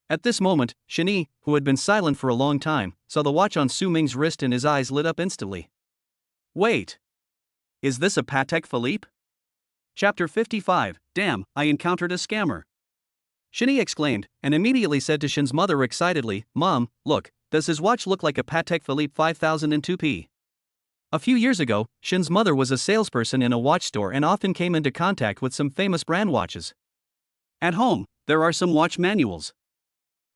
At this moment, Shin Yi, who had been silent for a long time, saw the watch on Su Ming's wrist and his eyes lit up instantly. "Wait. Is this a Patek Philippe?" Chapter 55, Damn, I encountered a scammer. Shin Yi exclaimed, and immediately said to Shin's mother excitedly, "Mom, look, does his watch look like a Patek Philippe 5002p?" A few years ago, Shin's mother was a salesperson in a watch store and often came into contact with some famous brand watches. At home, there are some watch manuals.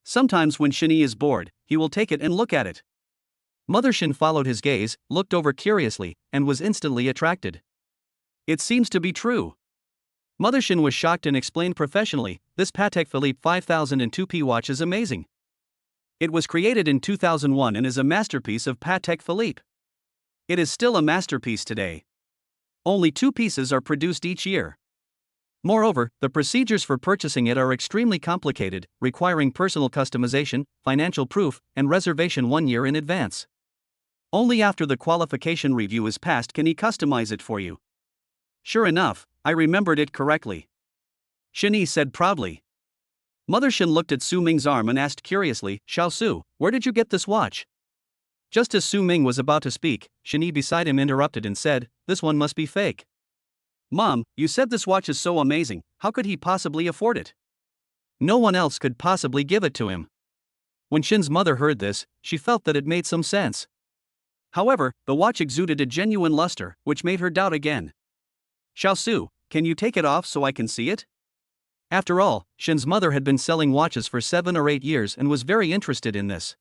Sometimes when Shinny is bored, he will take it and look at it. Mother Shin followed his gaze, looked over curiously, and was instantly attracted. It seems to be true. Mother Shin was shocked and explained professionally, this Patek Philippe 5002P watch is amazing. It was created in 2001 and is a masterpiece of Patek Philippe. It is still a masterpiece today. Only 2 pieces are produced each year. Moreover, the procedures for purchasing it are extremely complicated, requiring personal customization, financial proof, and reservation 1 year in advance. Only after the qualification review is passed can he customize it for you. Sure enough, I remembered it correctly. Shinny said proudly. Mother Shin looked at Su Ming's arm and asked curiously, Xiao Su, where did you get this watch? Just as Su Ming was about to speak, Shinny beside him interrupted and said, this one must be fake. Mom, you said this watch is so amazing, how could he possibly afford it? No one else could possibly give it to him. When Shin's mother heard this, she felt that it made some sense. However, the watch exuded a genuine luster, which made her doubt again. Xiao Su, can you take it off so I can see it? After all, Shin's mother had been selling watches for 7 or 8 years and was very interested in this.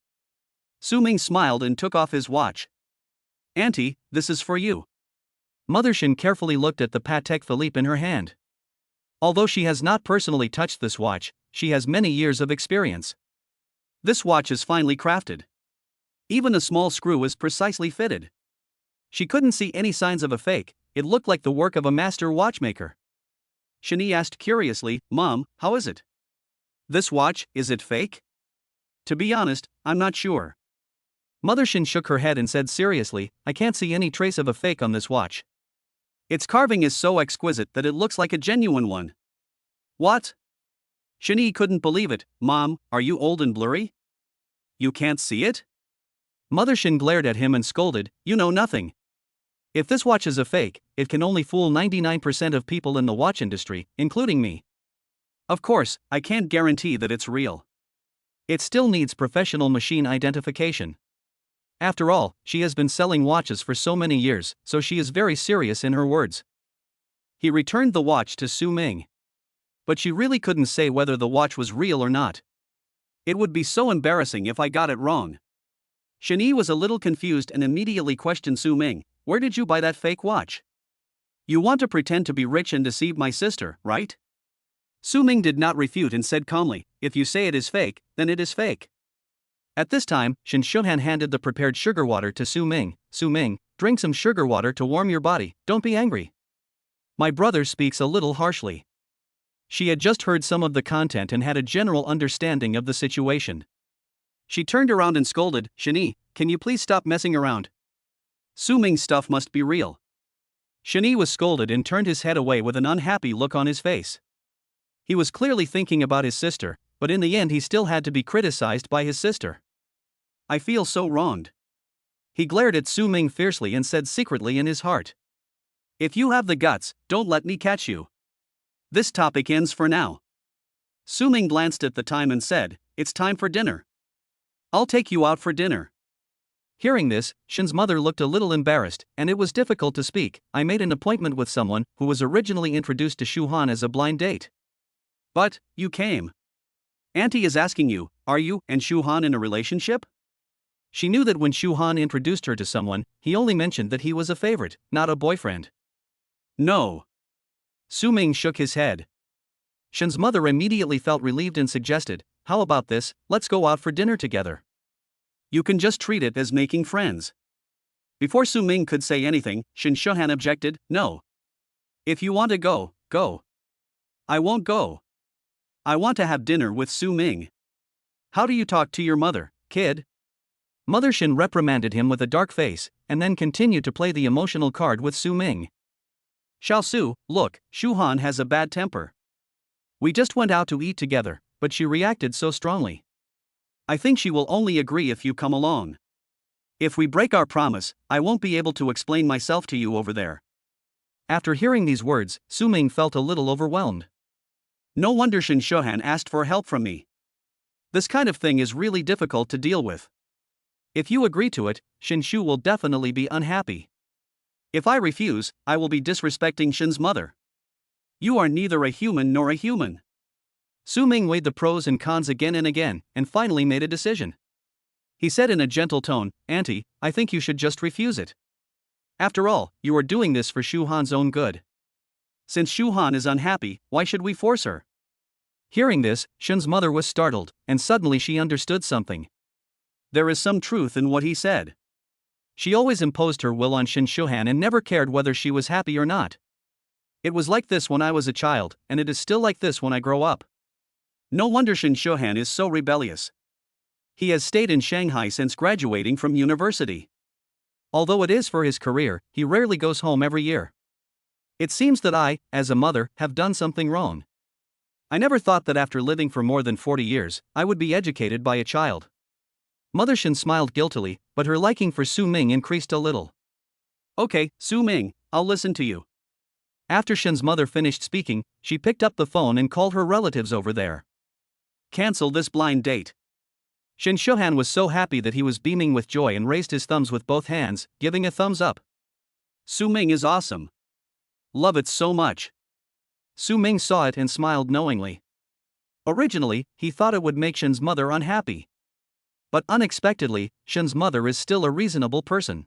Su Ming smiled and took off his watch. Auntie, this is for you. Mother Shin carefully looked at the Patek Philippe in her hand. Although she has not personally touched this watch, she has many years of experience. This watch is finely crafted. Even a small screw is precisely fitted. She couldn't see any signs of a fake, it looked like the work of a master watchmaker. Shani asked curiously, Mom, how is it? This watch, is it fake? To be honest, I'm not sure. Mother Shin shook her head and said seriously, I can't see any trace of a fake on this watch. Its carving is so exquisite that it looks like a genuine one. What? Shani couldn't believe it. Mom, are you old and blurry? You can't see it? Mother Shin glared at him and scolded, you know nothing. If this watch is a fake, it can only fool 99% of people in the watch industry, including me. Of course, I can't guarantee that it's real. It still needs professional machine identification. After all, she has been selling watches for so many years, so she is very serious in her words. He returned the watch to Su Ming. But she really couldn't say whether the watch was real or not. It would be so embarrassing if I got it wrong. Shani was a little confused and immediately questioned Su Ming, where did you buy that fake watch? You want to pretend to be rich and deceive my sister, right? Su Ming did not refute and said calmly, if you say it is fake, then it is fake. At this time, Shin Shuhan handed the prepared sugar water to Su Ming. Su Ming, drink some sugar water to warm your body, don't be angry. My brother speaks a little harshly. She had just heard some of the content and had a general understanding of the situation. She turned around and scolded, Shani, can you please stop messing around? Su Ming's stuff must be real. Shani was scolded and turned his head away with an unhappy look on his face. He was clearly thinking about his sister, but in the end he still had to be criticized by his sister. I feel so wronged. He glared at Su Ming fiercely and said secretly in his heart, if you have the guts, don't let me catch you. This topic ends for now. Su Ming glanced at the time and said, it's time for dinner. I'll take you out for dinner. Hearing this, Shin's mother looked a little embarrassed, and it was difficult to speak. I made an appointment with someone who was originally introduced to Shu Han as a blind date. But, you came. Auntie is asking you, are you and Shu Han in a relationship? She knew that when Shu Han introduced her to someone, he only mentioned that he was a favorite, not a boyfriend. No. Su Ming shook his head. Shin's mother immediately felt relieved and suggested, how about this, let's go out for dinner together. You can just treat it as making friends. Before Su Ming could say anything, Shin Shuhan objected, no. If you want to go, go. I won't go. I want to have dinner with Su Ming. How do you talk to your mother, kid? Mother Shin reprimanded him with a dark face, and then continued to play the emotional card with Su Ming. Xiao Su, look, Shu Han has a bad temper. We just went out to eat together, but she reacted so strongly. I think she will only agree if you come along. If we break our promise, I won't be able to explain myself to you over there. After hearing these words, Su Ming felt a little overwhelmed. No wonder Shin Shuhan asked for help from me. This kind of thing is really difficult to deal with. If you agree to it, Shin Shu will definitely be unhappy. If I refuse, I will be disrespecting Shin's mother. You are neither a human nor a human. Su Ming weighed the pros and cons again and again, and finally made a decision. He said in a gentle tone, Auntie, I think you should just refuse it. After all, you are doing this for Shu Han's own good. Since Shu Han is unhappy, why should we force her? Hearing this, Shin's mother was startled, and suddenly she understood something. There is some truth in what he said. She always imposed her will on Shin Shuhan and never cared whether she was happy or not. It was like this when I was a child, and it is still like this when I grow up. No wonder Shin Shuhan is so rebellious. He has stayed in Shanghai since graduating from university. Although it is for his career, he rarely goes home every year. It seems that I, as a mother, have done something wrong. I never thought that after living for more than 40 years, I would be educated by a child. Mother Shin smiled guiltily, but her liking for Su Ming increased a little. Okay, Su Ming, I'll listen to you. After Shin's mother finished speaking, she picked up the phone and called her relatives over there. Cancel this blind date. Shin Shuhan was so happy that he was beaming with joy and raised his thumbs with both hands, giving a thumbs up. Su Ming is awesome. Love it so much. Su Ming saw it and smiled knowingly. Originally, he thought it would make Shin's mother unhappy. But unexpectedly, Shin's mother is still a reasonable person.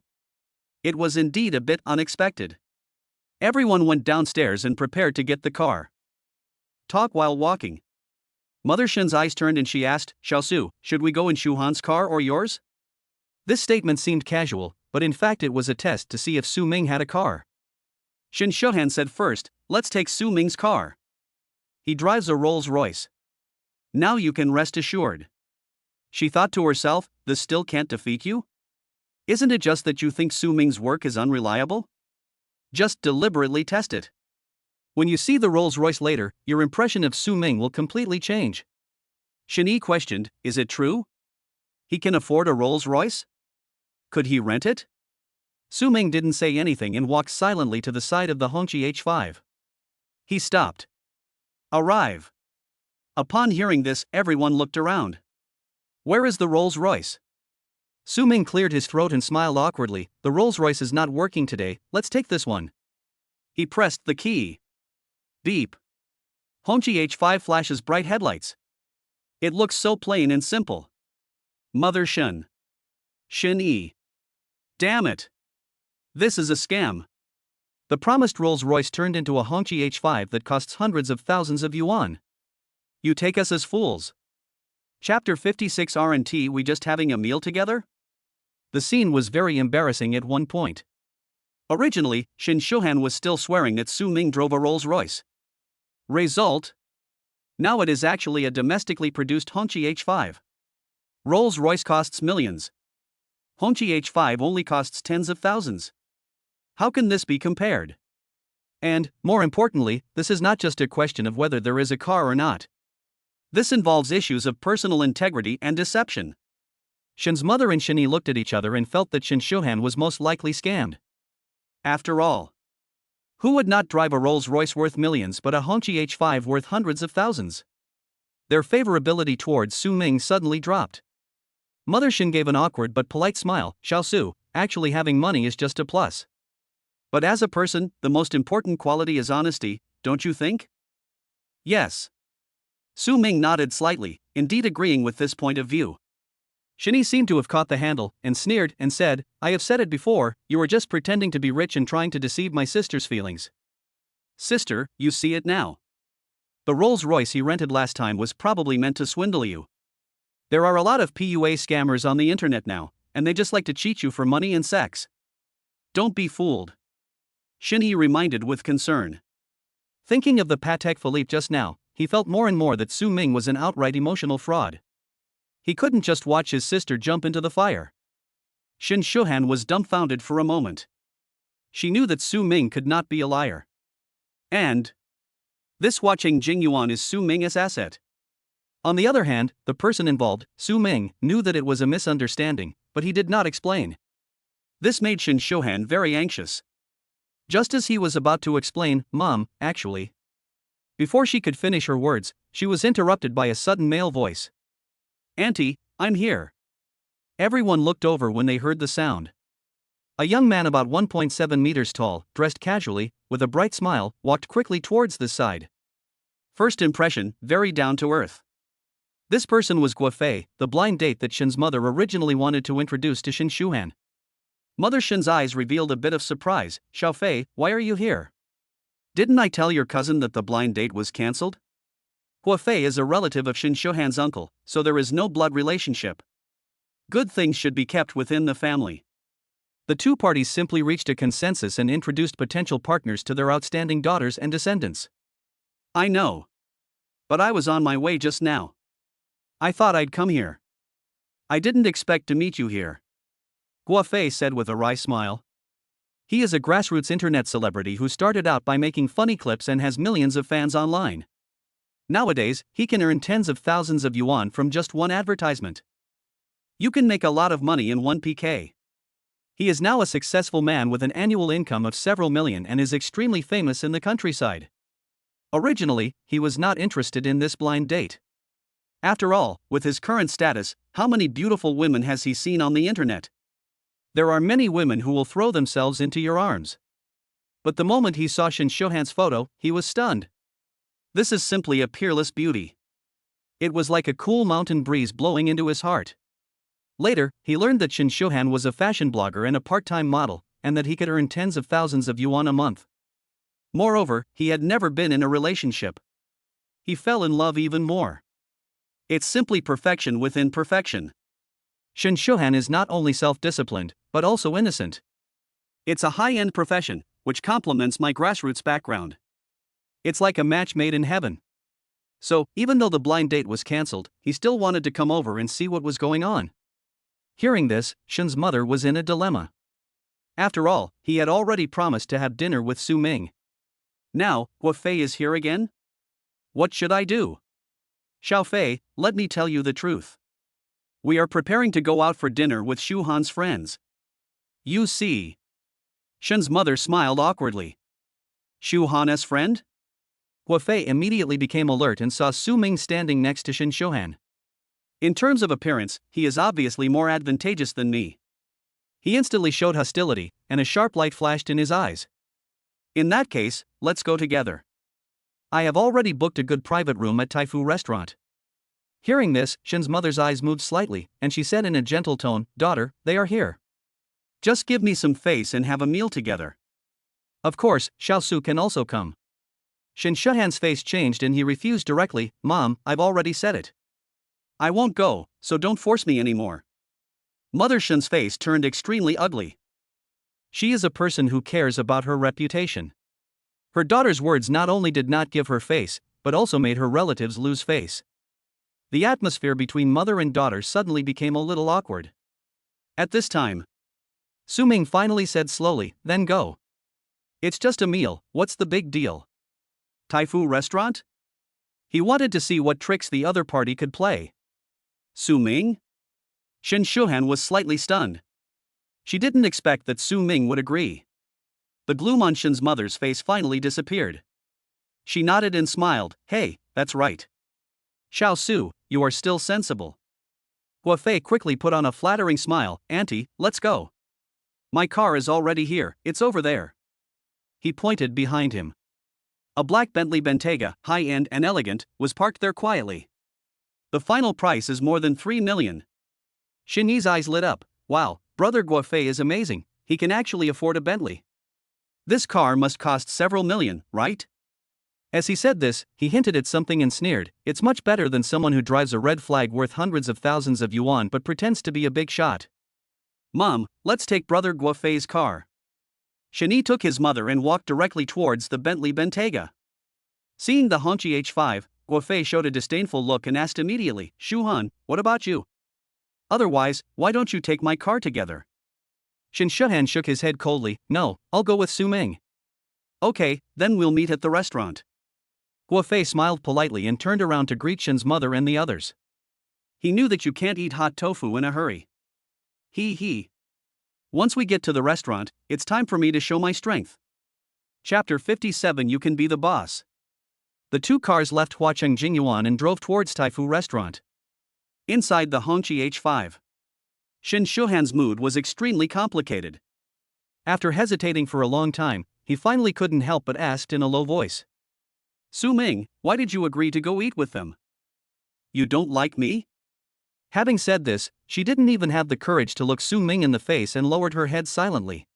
It was indeed a bit unexpected. Everyone went downstairs and prepared to get the car. Talk while walking. Mother Shin's eyes turned and she asked, Xiaosu, should we go in Shu Han's car or yours? This statement seemed casual, but in fact it was a test to see if Su Ming had a car. Shin Shuhan said first, let's take Su Ming's car. He drives a Rolls-Royce. Now you can rest assured. She thought to herself, this still can't defeat you? Isn't it just that you think Su Ming's work is unreliable? Just deliberately test it. When you see the Rolls-Royce later, your impression of Su Ming will completely change. Shin Yi questioned, is it true? He can afford a Rolls-Royce? Could he rent it? Su Ming didn't say anything and walked silently to the side of the Hongqi H5. He stopped. Arrive. Upon hearing this, everyone looked around. Where is the Rolls-Royce? Su Ming cleared his throat and smiled awkwardly, the Rolls-Royce is not working today, let's take this one. He pressed the key. Beep. Hongqi H5 flashes bright headlights. It looks so plain and simple. Mother Shin. Shin Yi. Damn it. This is a scam. The promised Rolls-Royce turned into a Hongqi H5 that costs hundreds of thousands of yuan. You take us as fools. Chapter 56. Aren't we just having a meal together? The scene was very embarrassing at one point. Originally, Shin Shuhan was still swearing that Su Ming drove a Rolls-Royce. Result? Now it is actually a domestically produced Hongqi H5. Rolls-Royce costs millions. Hongqi H5 only costs tens of thousands. How can this be compared? And, more importantly, this is not just a question of whether there is a car or not. This involves issues of personal integrity and deception. Shin's mother and Shin Yi looked at each other and felt that Shin Shuhan was most likely scammed. After all, who would not drive a Rolls-Royce worth millions but a Hongqi H5 worth hundreds of thousands? Their favorability towards Su Ming suddenly dropped. Mother Shin gave an awkward but polite smile, Xiaosu, actually having money is just a plus. But as a person, the most important quality is honesty, don't you think? Yes. Su Ming nodded slightly, indeed agreeing with this point of view. Shin Yi seemed to have caught the handle, and sneered, and said, I have said it before, you are just pretending to be rich and trying to deceive my sister's feelings. Sister, you see it now. The Rolls-Royce he rented last time was probably meant to swindle you. There are a lot of PUA scammers on the internet now, and they just like to cheat you for money and sex. Don't be fooled. Shin Yi reminded with concern. Thinking of the Patek Philippe just now, he felt more and more that Su Ming was an outright emotional fraud. He couldn't just watch his sister jump into the fire. Shin Shuhan was dumbfounded for a moment. She knew that Su Ming could not be a liar. And this watching Jingyuan is Su Ming's asset. On the other hand, the person involved, Su Ming, knew that it was a misunderstanding, but he did not explain. This made Shin Shuhan very anxious. Just as he was about to explain, Mom, actually. Before she could finish her words, she was interrupted by a sudden male voice. Auntie, I'm here. Everyone looked over when they heard the sound. A young man about 1.7 meters tall, dressed casually, with a bright smile, walked quickly towards the side. First impression, very down to earth. This person was Guofei, the blind date that Shen's mother originally wanted to introduce to Shen Shuhan. Mother Shen's eyes revealed a bit of surprise. Xiaofei, why are you here? Didn't I tell your cousin that the blind date was cancelled? Guofei is a relative of Shen Shuhan's uncle, so there is no blood relationship. Good things should be kept within the family. The two parties simply reached a consensus and introduced potential partners to their outstanding daughters and descendants. I know. But I was on my way just now. I thought I'd come here. I didn't expect to meet you here. Guofei said with a wry smile. He is a grassroots internet celebrity who started out by making funny clips and has millions of fans online. Nowadays, he can earn tens of thousands of yuan from just one advertisement. You can make a lot of money in 1 PK. He is now a successful man with an annual income of several million and is extremely famous in the countryside. Originally, he was not interested in this blind date. After all, with his current status, how many beautiful women has he seen on the internet? There are many women who will throw themselves into your arms. But the moment he saw Shen Shuhan's photo, he was stunned. This is simply a peerless beauty. It was like a cool mountain breeze blowing into his heart. Later, he learned that Shen Shuhan was a fashion blogger and a part-time model, and that he could earn tens of thousands of yuan a month. Moreover, he had never been in a relationship. He fell in love even more. It's simply perfection within perfection. Shen Shuhan is not only self-disciplined, but also innocent. It's a high-end profession, which complements my grassroots background. It's like a match made in heaven. So, even though the blind date was cancelled, he still wanted to come over and see what was going on. Hearing this, Shen's mother was in a dilemma. After all, he had already promised to have dinner with Su Ming. Now, Guofei is here again? What should I do? Xiaofei, let me tell you the truth. We are preparing to go out for dinner with Shu Han's friends. You see. Shen's mother smiled awkwardly. Shu Han as friend? Guofei immediately became alert and saw Su Ming standing next to Shen Shuhan. In terms of appearance, he is obviously more advantageous than me. He instantly showed hostility, and a sharp light flashed in his eyes. In that case, let's go together. I have already booked a good private room at Taifu restaurant. Hearing this, Shen's mother's eyes moved slightly, and she said in a gentle tone, Daughter, they are here. Just give me some face and have a meal together. Of course, Xiao Su can also come. Shen Shuhan's face changed and he refused directly, Mom, I've already said it. I won't go, so don't force me anymore. Mother Shen's face turned extremely ugly. She is a person who cares about her reputation. Her daughter's words not only did not give her face, but also made her relatives lose face. The atmosphere between mother and daughter suddenly became a little awkward. At this time, Su Ming finally said slowly, then go. It's just a meal, what's the big deal? Taifu restaurant? He wanted to see what tricks the other party could play. Su Ming? Shen Shuhan was slightly stunned. She didn't expect that Su Ming would agree. The gloom on Shen's mother's face finally disappeared. She nodded and smiled, hey, that's right. Xiao Su, you are still sensible. Guofei quickly put on a flattering smile, Auntie, let's go. My car is already here, it's over there. He pointed behind him. A black Bentley Bentayga, high-end and elegant, was parked there quietly. The final price is more than 3 million. Shen Yi's eyes lit up, wow, brother Guofei is amazing, he can actually afford a Bentley. This car must cost several million, right? As he said this, he hinted at something and sneered, it's much better than someone who drives a red flag worth hundreds of thousands of yuan but pretends to be a big shot. Mom, let's take brother Guofei's car. Shen Yi took his mother and walked directly towards the Bentley Bentayga. Seeing the Hongqi H5, Guofei showed a disdainful look and asked immediately, Shu Han, what about you? Otherwise, why don't you take my car together? Shen Shuhan shook his head coldly, no, I'll go with Su Ming. Okay, then we'll meet at the restaurant. Guofei smiled politely and turned around to greet Shen's mother and the others. He knew that you can't eat hot tofu in a hurry. He. Once we get to the restaurant, it's time for me to show my strength. Chapter 57 You Can Be the Boss. The two cars left Huacheng Jingyuan and drove towards Taifu restaurant. Inside the Hongqi H5. Shen Shuhan's mood was extremely complicated. After hesitating for a long time, he finally couldn't help but asked in a low voice. Su Ming, why did you agree to go eat with them? You don't like me? Having said this, she didn't even have the courage to look Su Ming in the face and lowered her head silently.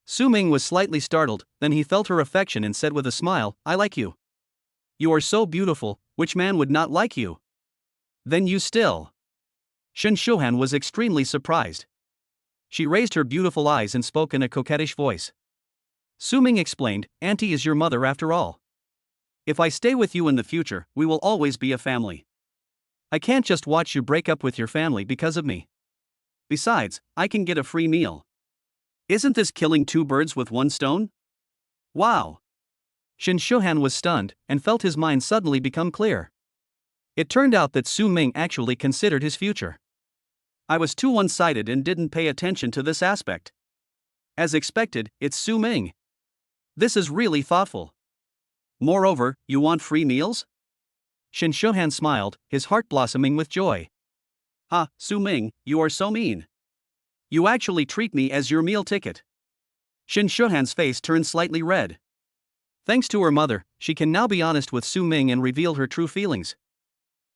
Su Ming was slightly startled, then he felt her affection and said with a smile, I like you. You are so beautiful, which man would not like you? Then you still. Shen Shuhan was extremely surprised. She raised her beautiful eyes and spoke in a coquettish voice. Su Ming explained, Auntie is your mother after all. If I stay with you in the future, we will always be a family. I can't just watch you break up with your family because of me. Besides, I can get a free meal. Isn't this killing two birds with one stone? Wow! Shen Shuhan was stunned and felt his mind suddenly become clear. It turned out that Su Ming actually considered his future. I was too one-sided and didn't pay attention to this aspect. As expected, it's Su Ming. This is really thoughtful. Moreover, you want free meals? Shen Shuhan smiled, his heart blossoming with joy. Ah, Su Ming, you are so mean. You actually treat me as your meal ticket. Shen Shuhan's face turned slightly red. Thanks to her mother, she can now be honest with Su Ming and reveal her true feelings.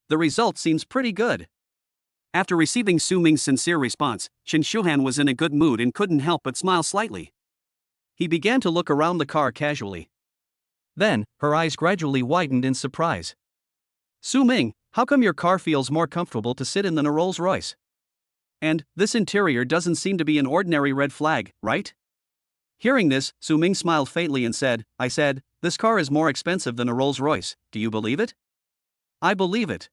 The result seems pretty good. After receiving Su Ming's sincere response, Shen Shuhan was in a good mood and couldn't help but smile slightly. He began to look around the car casually. Then, her eyes gradually widened in surprise. Su Ming, how come your car feels more comfortable to sit in than a Rolls-Royce? And, this interior doesn't seem to be an ordinary red flag, right? Hearing this, Su Ming smiled faintly and said, I said, this car is more expensive than a Rolls-Royce, do you believe it? I believe it.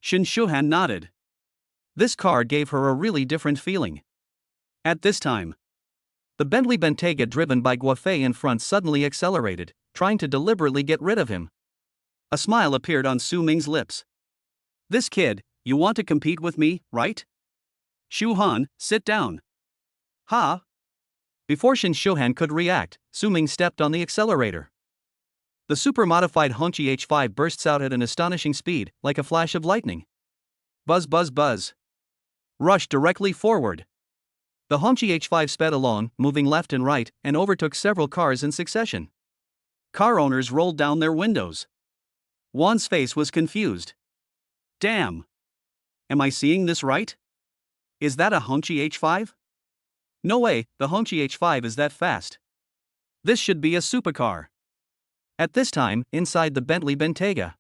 Shen Shuhan nodded. This car gave her a really different feeling. At this time, the Bentley Bentayga driven by Guofei in front suddenly accelerated, trying to deliberately get rid of him. A smile appeared on Su Ming's lips. This kid, you want to compete with me, right? Shu Han, sit down. Ha! Before Shen Shuhan could react, Su Ming stepped on the accelerator. The super-modified Hongqi H5 bursts out at an astonishing speed, like a flash of lightning. Buzz buzz buzz. Rushed directly forward. The Hongqi H5 sped along, moving left and right, and overtook several cars in succession. Car owners rolled down their windows. Wan's face was confused. Damn! Am I seeing this right? Is that a Hongqi H5? No way, the Hongqi H5 is that fast. This should be a supercar. At this time, inside the Bentley Bentayga,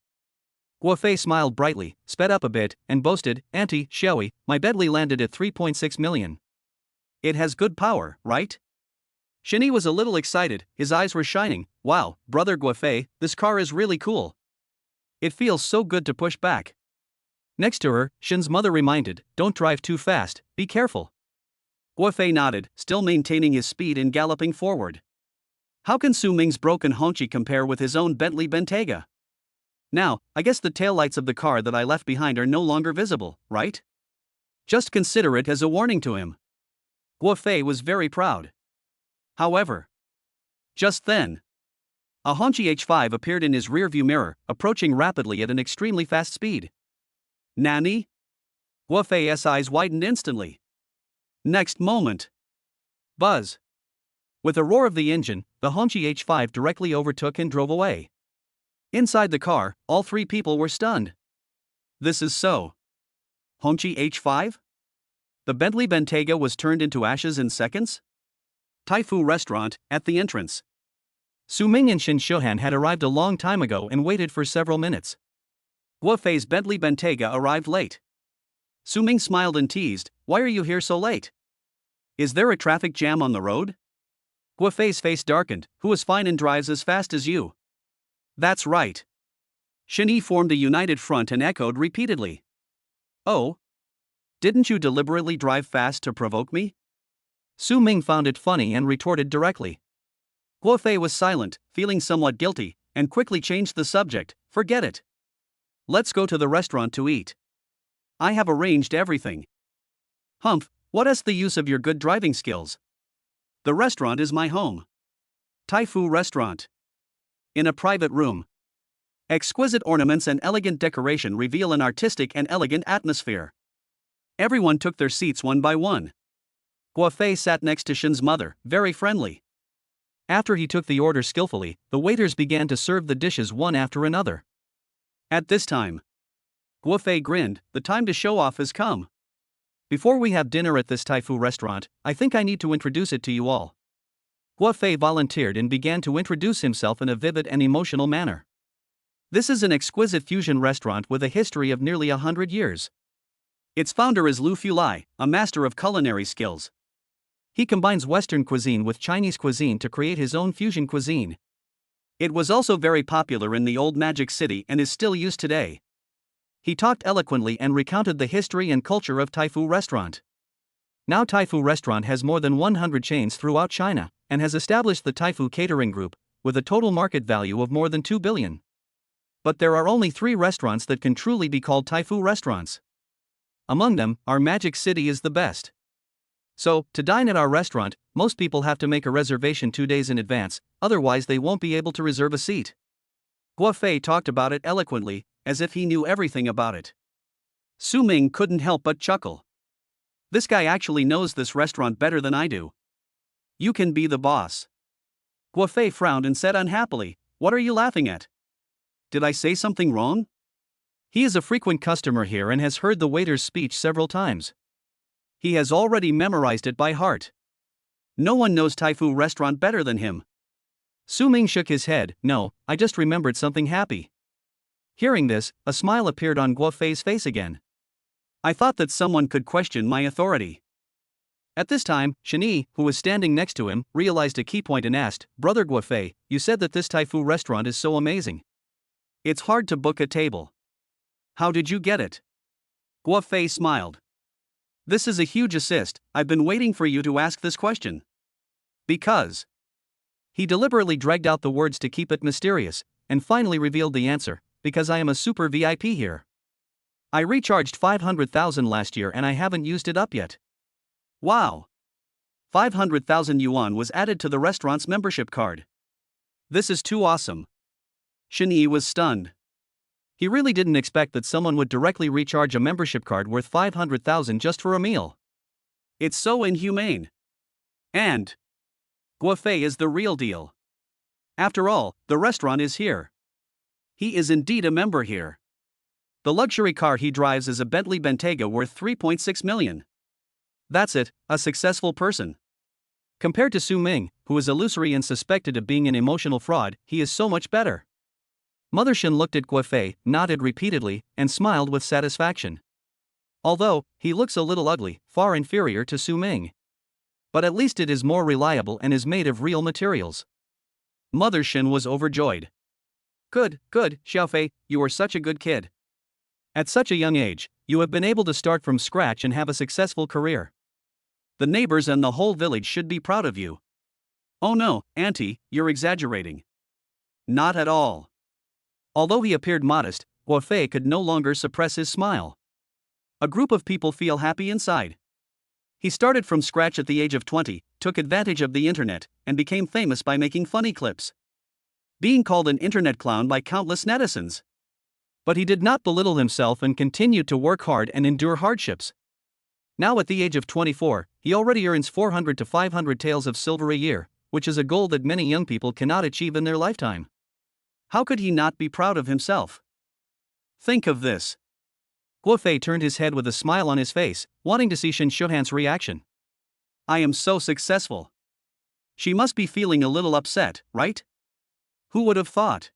Guofei smiled brightly, sped up a bit, and boasted, Auntie, Xiaoi, my Bentley landed at 3.6 million. It has good power, right? Shenyi was a little excited, his eyes were shining. Wow, brother Guofei, this car is really cool. It feels so good to push back. Next to her, Shen's mother reminded, don't drive too fast, be careful. Guofei nodded, still maintaining his speed and galloping forward. How can Su Ming's broken Hongqi compare with his own Bentley Bentayga? Now, I guess the taillights of the car that I left behind are no longer visible, right? Just consider it as a warning to him. Guofei was very proud. However, just then, a Hongqi H5 appeared in his rearview mirror, approaching rapidly at an extremely fast speed. Nani? Guofei's eyes widened instantly. Next moment. Buzz. With a roar of the engine, the Hongqi H5 directly overtook and drove away. Inside the car, all three people were stunned. This is so. Hongqi H5? The Bentley Bentayga was turned into ashes in seconds? Taifu Restaurant, at the entrance. Su Ming and Shen Shuhan had arrived a long time ago and waited for several minutes. Guofei's Bentley Bentayga arrived late. Su Ming smiled and teased, why are you here so late? Is there a traffic jam on the road? Guofei's face darkened, who is fine and drives as fast as you? That's right. Shenyi formed a united front and echoed repeatedly. Oh? Didn't you deliberately drive fast to provoke me? Su Ming found it funny and retorted directly. Guofei was silent, feeling somewhat guilty, and quickly changed the subject, forget it. Let's go to the restaurant to eat. I have arranged everything. Humph, what is the use of your good driving skills? The restaurant is my home. Taifu Restaurant. In a private room. Exquisite ornaments and elegant decoration reveal an artistic and elegant atmosphere. Everyone took their seats one by one. Guofei sat next to Shin's mother, very friendly. After he took the order skillfully, the waiters began to serve the dishes one after another. At this time, Guofei grinned, the time to show off has come. Before we have dinner at this Taifu restaurant, I think I need to introduce it to you all. Guofei volunteered and began to introduce himself in a vivid and emotional manner. This is an exquisite fusion restaurant with a history of nearly 100 years. Its founder is Lu Fulai, a master of culinary skills. He combines Western cuisine with Chinese cuisine to create his own fusion cuisine. It was also very popular in the old Magic City and is still used today. He talked eloquently and recounted the history and culture of Taifu Restaurant. Now Taifu Restaurant has more than 100 chains throughout China, and has established the Taifu Catering Group, with a total market value of more than 2 billion. But there are only 3 restaurants that can truly be called Taifu restaurants. Among them, our Magic City is the best. So, to dine at our restaurant, most people have to make a reservation 2 days in advance, otherwise they won't be able to reserve a seat. Guofei talked about it eloquently, as if he knew everything about it. Su Ming couldn't help but chuckle. This guy actually knows this restaurant better than I do. You can be the boss. Guofei frowned and said unhappily, "What are you laughing at? Did I say something wrong?" He is a frequent customer here and has heard the waiter's speech several times. He has already memorized it by heart. No one knows Taifu restaurant better than him. Su Ming shook his head. "No, I just remembered something happy." Hearing this, a smile appeared on Guofei's face again. "I thought that someone could question my authority." At this time, Shen, who was standing next to him, realized a key point and asked, "Brother Guofei, you said that this Taifu restaurant is so amazing. It's hard to book a table. How did you get it?" Guofei smiled. "This is a huge assist. I've been waiting for you to ask this question. Because..." He deliberately dragged out the words to keep it mysterious, and finally revealed the answer, "Because I am a super VIP here. I recharged 500,000 last year and I haven't used it up yet." Wow! 500,000 yuan was added to the restaurant's membership card. This is too awesome. Shen was stunned. He really didn't expect that someone would directly recharge a membership card worth 500,000 just for a meal. It's so inhumane. And Guofei is the real deal. After all, the restaurant is here. He is indeed a member here. The luxury car he drives is a Bentley Bentayga worth 3.6 million. That's it, a successful person. Compared to Su Ming, who is illusory and suspected of being an emotional fraud, he is so much better. Mother Shen looked at Guofei, nodded repeatedly, and smiled with satisfaction. Although, he looks a little ugly, far inferior to Su Ming. But at least it is more reliable and is made of real materials. Mother Shen was overjoyed. Good, Xiaofei, you are such a good kid. At such a young age, you have been able to start from scratch and have a successful career. The neighbors and the whole village should be proud of you." "Oh no, Auntie, you're exaggerating." "Not at all." Although he appeared modest, Guofei could no longer suppress his smile. A group of people feel happy inside. He started from scratch at the age of 20, took advantage of the internet, and became famous by making funny clips. Being called an internet clown by countless netizens. But he did not belittle himself and continued to work hard and endure hardships. Now at the age of 24, he already earns 400 to 500 taels of silver a year, which is a goal that many young people cannot achieve in their lifetime. How could he not be proud of himself? Think of this. Guofei turned his head with a smile on his face, wanting to see Shen Shuhan's reaction. "I am so successful. She must be feeling a little upset, right? Who would have thought?"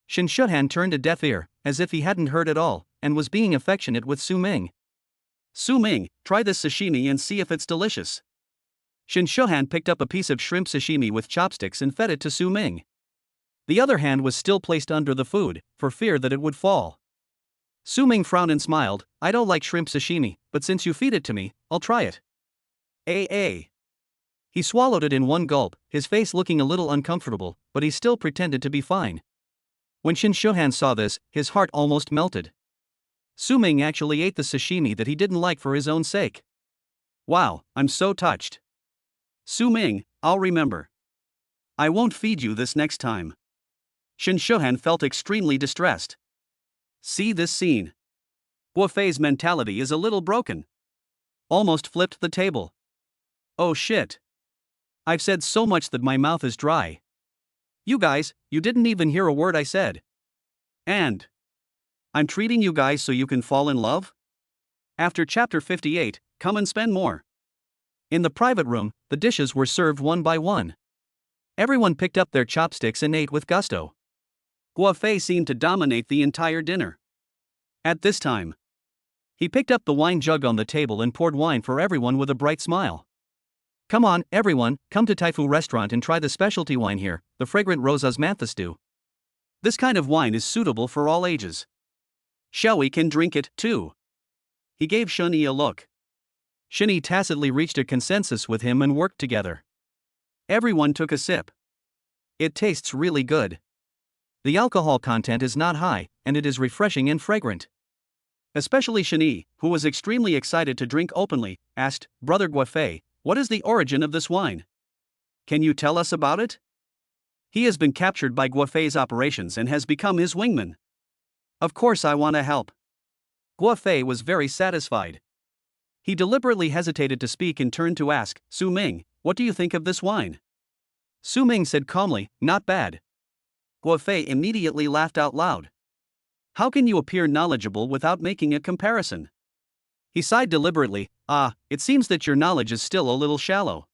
Shen Shuhan turned a deaf ear, as if he hadn't heard at all, and was being affectionate with Su Ming. "Su Ming, try this sashimi and see if it's delicious." Shen Shuhan picked up a piece of shrimp sashimi with chopsticks and fed it to Su Ming. The other hand was still placed under the food, for fear that it would fall. Su Ming frowned and smiled. "I don't like shrimp sashimi, but since you feed it to me, I'll try it." He swallowed it in one gulp, his face looking a little uncomfortable, but he still pretended to be fine. When Shen Shuhan saw this, his heart almost melted. Su Ming actually ate the sashimi that he didn't like for his own sake. Wow, I'm so touched. Su Ming, I'll remember. I won't feed you this next time. Shen Shuhan felt extremely distressed. See this scene. Guofei's mentality is a little broken. Almost flipped the table. Oh shit. I've said so much that my mouth is dry. You guys, you didn't even hear a word I said. And I'm treating you guys so you can fall in love? After chapter 58, come and spend more. In the private room, the dishes were served one by one. Everyone picked up their chopsticks and ate with gusto. Guofei seemed to dominate the entire dinner. At this time, he picked up the wine jug on the table and poured wine for everyone with a bright smile. Come on, everyone, come to Taifu restaurant and try the specialty wine here, the fragrant rose osmanthus stew. This kind of wine is suitable for all ages. Xiaoyi can drink it, too. He gave Shunyi a look. Shunyi tacitly reached a consensus with him and worked together. Everyone took a sip. It tastes really good. The alcohol content is not high, and it is refreshing and fragrant. Especially Shunyi, who was extremely excited to drink openly, asked, Brother Guofei, what is the origin of this wine? Can you tell us about it? He has been captured by Guofei's operations and has become his wingman. Of course I want to help. Guofei was very satisfied. He deliberately hesitated to speak and turned to ask, Su Ming, what do you think of this wine? Su Ming said calmly, not bad. Guofei immediately laughed out loud. How can you appear knowledgeable without making a comparison? He sighed deliberately, it seems that your knowledge is still a little shallow.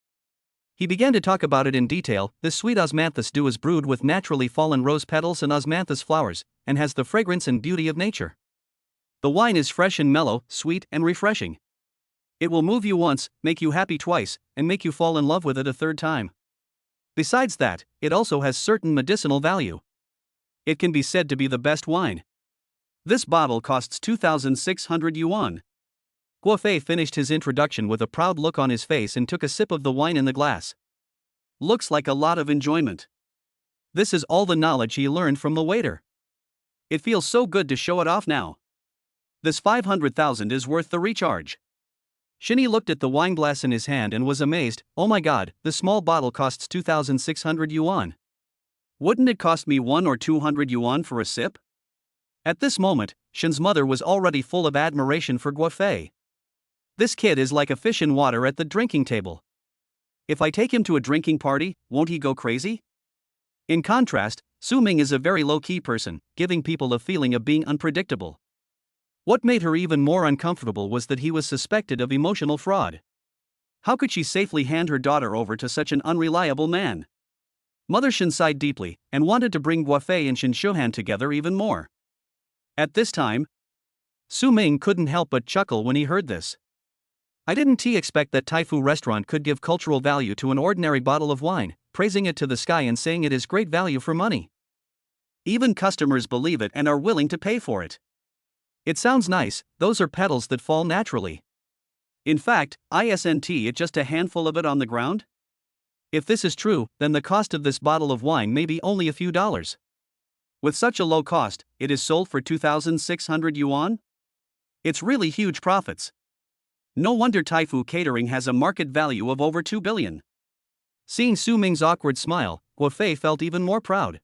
He began to talk about it in detail. This sweet osmanthus dew is brewed with naturally fallen rose petals and osmanthus flowers, and has the fragrance and beauty of nature. The wine is fresh and mellow, sweet and refreshing. It will move you once, make you happy twice, and make you fall in love with it a third time. Besides that, it also has certain medicinal value. It can be said to be the best wine. This bottle costs 2,600 yuan. Guofei finished his introduction with a proud look on his face and took a sip of the wine in the glass. Looks like a lot of enjoyment. This is all the knowledge he learned from the waiter. It feels so good to show it off now. This 500,000 is worth the recharge. Shunyi looked at the wine glass in his hand and was amazed. Oh my god, this small bottle costs 2,600 yuan. Wouldn't it cost me 1 or 200 yuan for a sip? At this moment, Shen's mother was already full of admiration for Guofei. This kid is like a fish in water at the drinking table. If I take him to a drinking party, won't he go crazy? In contrast, Su Ming is a very low-key person, giving people a feeling of being unpredictable. What made her even more uncomfortable was that he was suspected of emotional fraud. How could she safely hand her daughter over to such an unreliable man? Mother Shen sighed deeply, and wanted to bring Guofei and Shen Shuhan together even more. At this time, Su Ming couldn't help but chuckle when he heard this. I didn't expect that Taifu restaurant could give cultural value to an ordinary bottle of wine, praising it to the sky and saying it is great value for money. Even customers believe it and are willing to pay for it. It sounds nice, those are petals that fall naturally. In fact, isn't it just a handful of it on the ground? If this is true, then the cost of this bottle of wine may be only a few dollars. With such a low cost, it is sold for 2,600 yuan? It's really huge profits. No wonder Taifu Catering has a market value of over 2 billion. Seeing Su Ming's awkward smile, Guofei felt even more proud.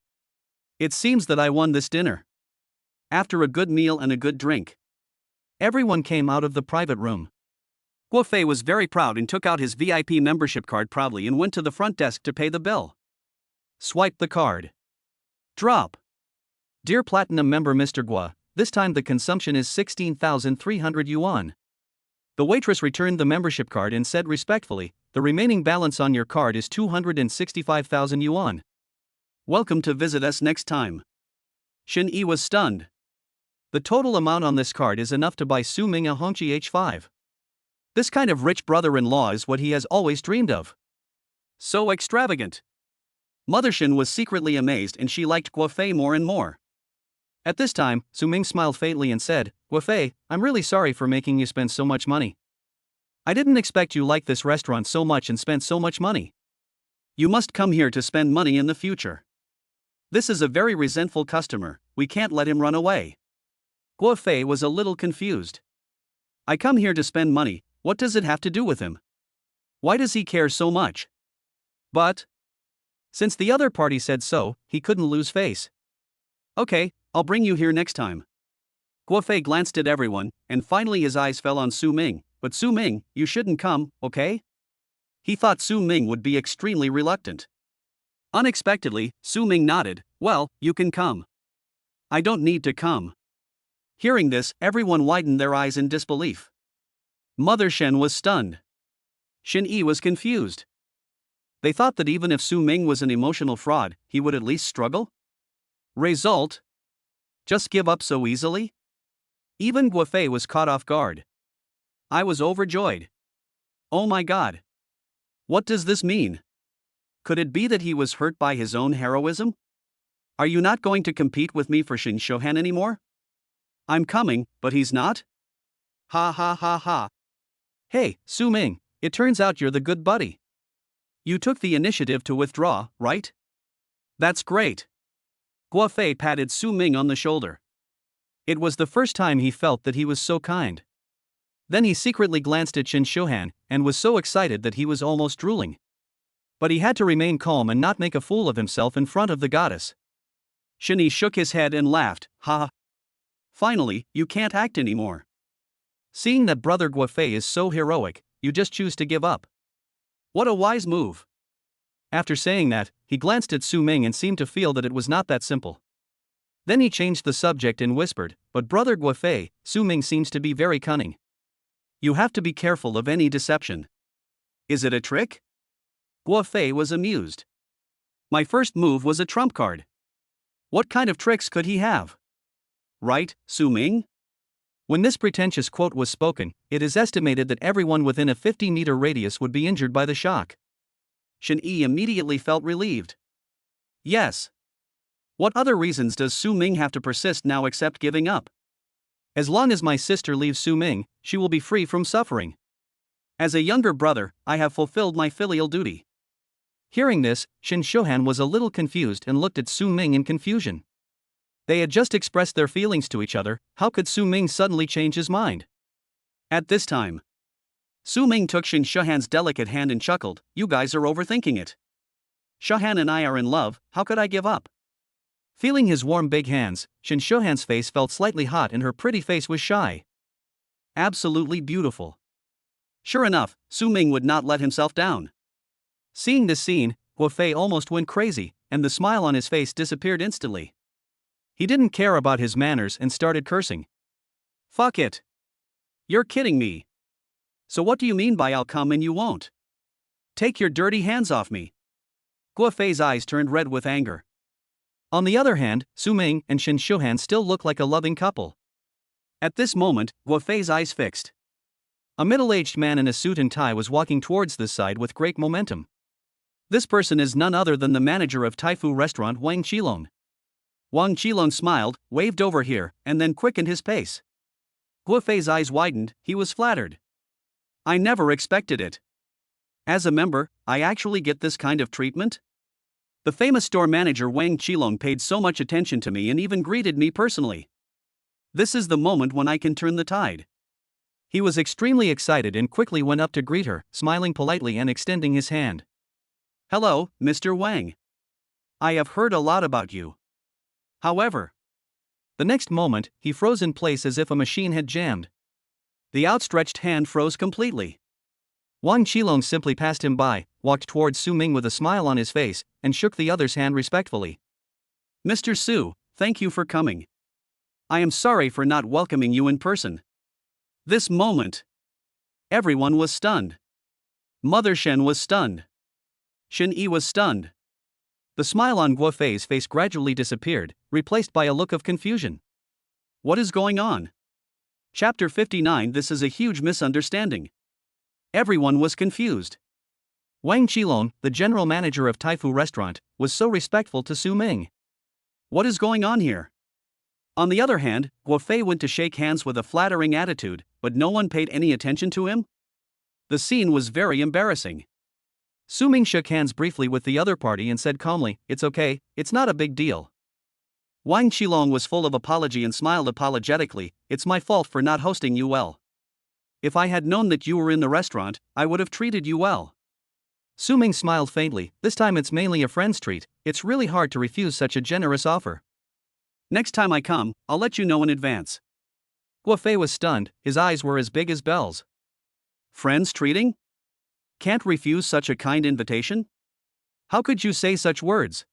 It seems that I won this dinner. After a good meal and a good drink, everyone came out of the private room. Guofei was very proud and took out his VIP membership card proudly and went to the front desk to pay the bill. Swipe the card. Drop. Dear Platinum member Mr. Gua, this time the consumption is 16,300 yuan. The waitress returned the membership card and said respectfully, the remaining balance on your card is 265,000 yuan. Welcome to visit us next time. Shen Yi was stunned. The total amount on this card is enough to buy Su Ming a Hongqi H5. This kind of rich brother-in-law is what he has always dreamed of. So extravagant. Mother Shen was secretly amazed and she liked Guofei more and more. At this time, Su Ming smiled faintly and said, Guofei, I'm really sorry for making you spend so much money. I didn't expect you liked this restaurant so much and spent so much money. You must come here to spend money in the future. This is a very resentful customer, we can't let him run away. Guofei was a little confused. I come here to spend money, what does it have to do with him? Why does he care so much? But since the other party said so, he couldn't lose face. Okay, I'll bring you here next time. Guofei glanced at everyone, and finally his eyes fell on Su Ming. But Su Ming, you shouldn't come, okay? He thought Su Ming would be extremely reluctant. Unexpectedly, Su Ming nodded. Well, you can come. I don't need to come. Hearing this, everyone widened their eyes in disbelief. Mother Shen was stunned. Shin Yi was confused. They thought that even if Su Ming was an emotional fraud, he would at least struggle? Result? Just give up so easily? Even Guofei was caught off guard. I was overjoyed. Oh my god. What does this mean? Could it be that he was hurt by his own heroism? Are you not going to compete with me for Shin Shohan anymore? I'm coming, but he's not? Ha ha ha ha. Hey, Su Ming, it turns out you're the good buddy. You took the initiative to withdraw, right? That's great. Guofei patted Su Ming on the shoulder. It was the first time he felt that he was so kind. Then he secretly glanced at Shin Shohan and was so excited that he was almost drooling. But he had to remain calm and not make a fool of himself in front of the goddess. Shin Yi shook his head and laughed. Ha! Finally, you can't act anymore. Seeing that Brother Guofei is so heroic, you just choose to give up. What a wise move. After saying that, he glanced at Su Ming and seemed to feel that it was not that simple. Then he changed the subject and whispered, but Brother Guofei, Su Ming seems to be very cunning. You have to be careful of any deception. Is it a trick? Guofei was amused. My first move was a trump card. What kind of tricks could he have? Right, Su Ming? When this pretentious quote was spoken, it is estimated that everyone within a 50-meter radius would be injured by the shock. Shin Yi immediately felt relieved. Yes. What other reasons does Su Ming have to persist now except giving up? As long as my sister leaves Su Ming, she will be free from suffering. As a younger brother, I have fulfilled my filial duty. Hearing this, Shin Shohan was a little confused and looked at Su Ming in confusion. They had just expressed their feelings to each other, how could Su Ming suddenly change his mind? At this time, Su Ming took Shin Shohan's delicate hand and chuckled, you guys are overthinking it. Shohan and I are in love, how could I give up? Feeling his warm big hands, Shin Shohan's face felt slightly hot and her pretty face was shy. Absolutely beautiful. Sure enough, Su Ming would not let himself down. Seeing this scene, Guofei almost went crazy, and the smile on his face disappeared instantly. He didn't care about his manners and started cursing. Fuck it. You're kidding me. So what do you mean by I'll come and you won't? Take your dirty hands off me. Guofei's eyes turned red with anger. On the other hand, Su Ming and Shin Shohan still look like a loving couple. At this moment, Guofei's eyes fixed. A middle-aged man in a suit and tie was walking towards this side with great momentum. This person is none other than the manager of Taifu restaurant Wang Qilong. Wang Qilong smiled, waved over here, and then quickened his pace. Guofei's eyes widened, he was flattered. I never expected it. As a member, I actually get this kind of treatment? The famous store manager Wang Qilong paid so much attention to me and even greeted me personally. This is the moment when I can turn the tide. He was extremely excited and quickly went up to greet her, smiling politely and extending his hand. Hello, Mr. Wang. I have heard a lot about you. However, the next moment, he froze in place as if a machine had jammed. The outstretched hand froze completely. Wang Qilong simply passed him by, walked towards Su Ming with a smile on his face, and shook the other's hand respectfully. Mr. Su, thank you for coming. I am sorry for not welcoming you in person. This moment, everyone was stunned. Mother Shen was stunned. Shin Yi was stunned. The smile on Guofei's face gradually disappeared, replaced by a look of confusion. What is going on? Chapter 59. This is a huge misunderstanding. Everyone was confused. Wang Qilong, the general manager of Taifu restaurant, was so respectful to Su Ming. What is going on here? On the other hand, Guofei went to shake hands with a flattering attitude, but no one paid any attention to him? The scene was very embarrassing. Su Ming shook hands briefly with the other party and said calmly, it's okay, it's not a big deal. Wang Qilong was full of apology and smiled apologetically, it's my fault for not hosting you well. If I had known that you were in the restaurant, I would have treated you well. Su Ming smiled faintly, this time it's mainly a friend's treat, it's really hard to refuse such a generous offer. Next time I come, I'll let you know in advance. Guofei was stunned, his eyes were as big as bells. Friends treating? can't refuse such a kind invitation? How could you say such words?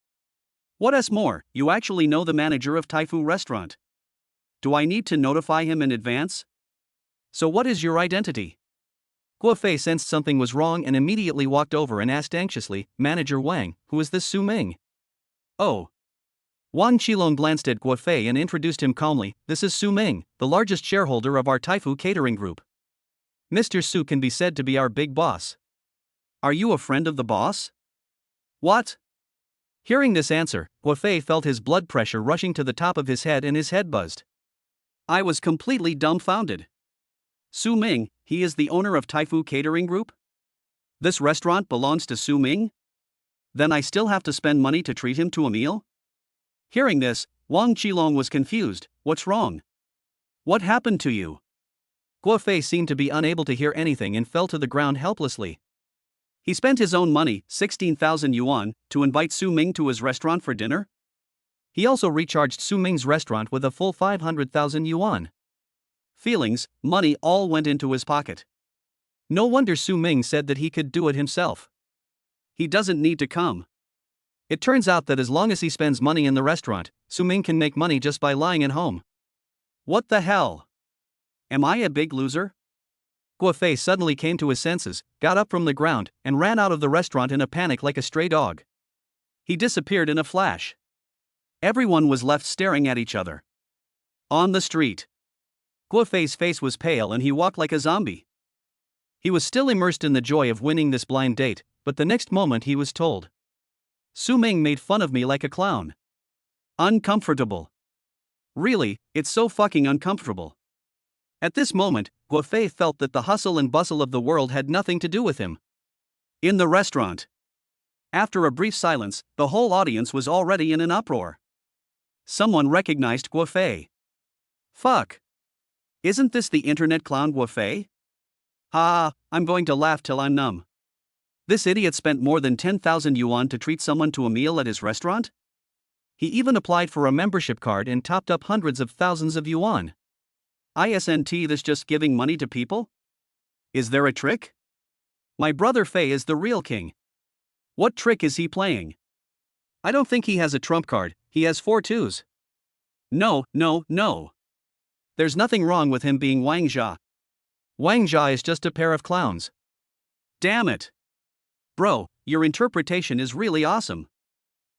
What's more, you actually know the manager of Taifu restaurant. Do I need to notify him in advance? So what is your identity? Guofei sensed something was wrong and immediately walked over and asked anxiously, Manager Wang, who is this Su Ming? Oh. Wang Qilong glanced at Guofei and introduced him calmly, this is Su Ming, the largest shareholder of our Taifu catering group. Mr. Su can be said to be our big boss. Are you a friend of the boss? What? Hearing this answer, Guofei felt his blood pressure rushing to the top of his head and his head buzzed. I was completely dumbfounded. Su Ming, he is the owner of Taifu Catering Group? This restaurant belongs to Su Ming? Then I still have to spend money to treat him to a meal? Hearing this, Wang Qilong was confused. What's wrong? What happened to you? Guofei seemed to be unable to hear anything and fell to the ground helplessly. He spent his own money, 16,000 yuan, to invite Su Ming to his restaurant for dinner? He also recharged Su Ming's restaurant with a full 500,000 yuan. Feelings, money all went into his pocket. No wonder Su Ming said that he could do it himself. He doesn't need to come. It turns out that as long as he spends money in the restaurant, Su Ming can make money just by lying at home. What the hell? Am I a big loser? Guofei suddenly came to his senses, got up from the ground, and ran out of the restaurant in a panic like a stray dog. He disappeared in a flash. Everyone was left staring at each other. On the street, Guofei's face was pale and he walked like a zombie. He was still immersed in the joy of winning this blind date, but the next moment he was told. Su Ming made fun of me like a clown. Uncomfortable. Really, it's so fucking uncomfortable. At this moment, Guofei felt that the hustle and bustle of the world had nothing to do with him. In the restaurant. After a brief silence, the whole audience was already in an uproar. Someone recognized Guofei. Fuck. Isn't this the internet clown Guofei? I'm going to laugh till I'm numb. This idiot spent more than 10,000 yuan to treat someone to a meal at his restaurant? He even applied for a membership card and topped up hundreds of thousands of yuan. Isn't this just giving money to people? Is there a trick? My brother Fei is the real king. What trick is he playing? I don't think he has a trump card, he has 4 twos. No. There's nothing wrong with him being Wang Jia. Wang Jia is just a pair of clowns. Damn it. Bro, your interpretation is really awesome.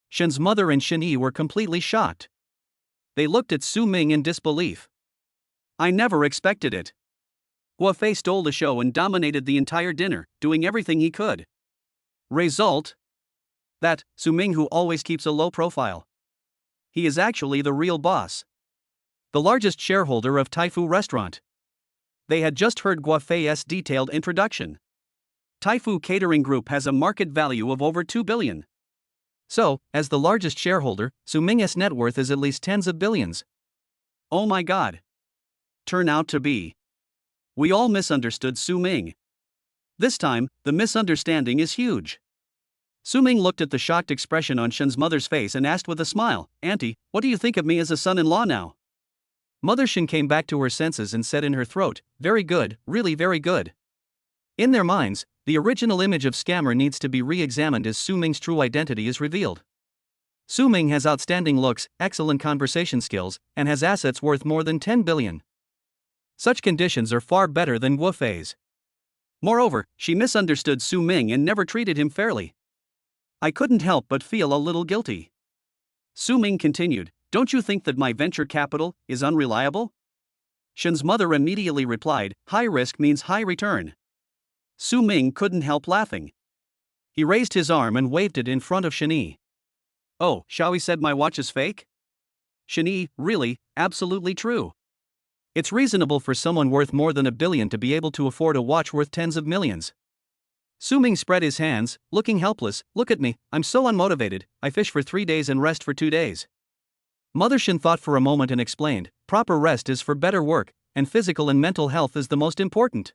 Shen's mother and Shen Yi were completely shocked. They looked at Su Ming in disbelief. I never expected it. Guofei stole the show and dominated the entire dinner, doing everything he could. Result? That, Su Ming who always keeps a low profile. He is actually the real boss. The largest shareholder of Taifu restaurant. They had just heard Guofei's detailed introduction. Taifu Catering Group has a market value of over 2 billion. So, as the largest shareholder, Su Ming's net worth is at least tens of billions. Oh my god. Turn out to be. We all misunderstood Su Ming. This time, the misunderstanding is huge. Su Ming looked at the shocked expression on Shen's mother's face and asked with a smile, Auntie, what do you think of me as a son-in-law now? Mother Shen came back to her senses and said in her throat, very good, really very good. In their minds, the original image of scammer needs to be re-examined as Su Ming's true identity is revealed. Su Ming has outstanding looks, excellent conversation skills, and has assets worth more than 10 billion. Such conditions are far better than Guofei's. Moreover, she misunderstood Su Ming and never treated him fairly. I couldn't help but feel a little guilty. Su Ming continued, don't you think that my venture capital is unreliable? Shen's mother immediately replied, high risk means high return. Su Ming couldn't help laughing. He raised his arm and waved it in front of Shen Yi. Oh, shall we said my watch is fake? Shen Yi, really, absolutely true. It's reasonable for someone worth more than 1 billion to be able to afford a watch worth tens of millions. Su Ming spread his hands, looking helpless, look at me, I'm so unmotivated, I fish for 3 days and rest for 2 days. Mother Shen thought for a moment and explained, proper rest is for better work, and physical and mental health is the most important.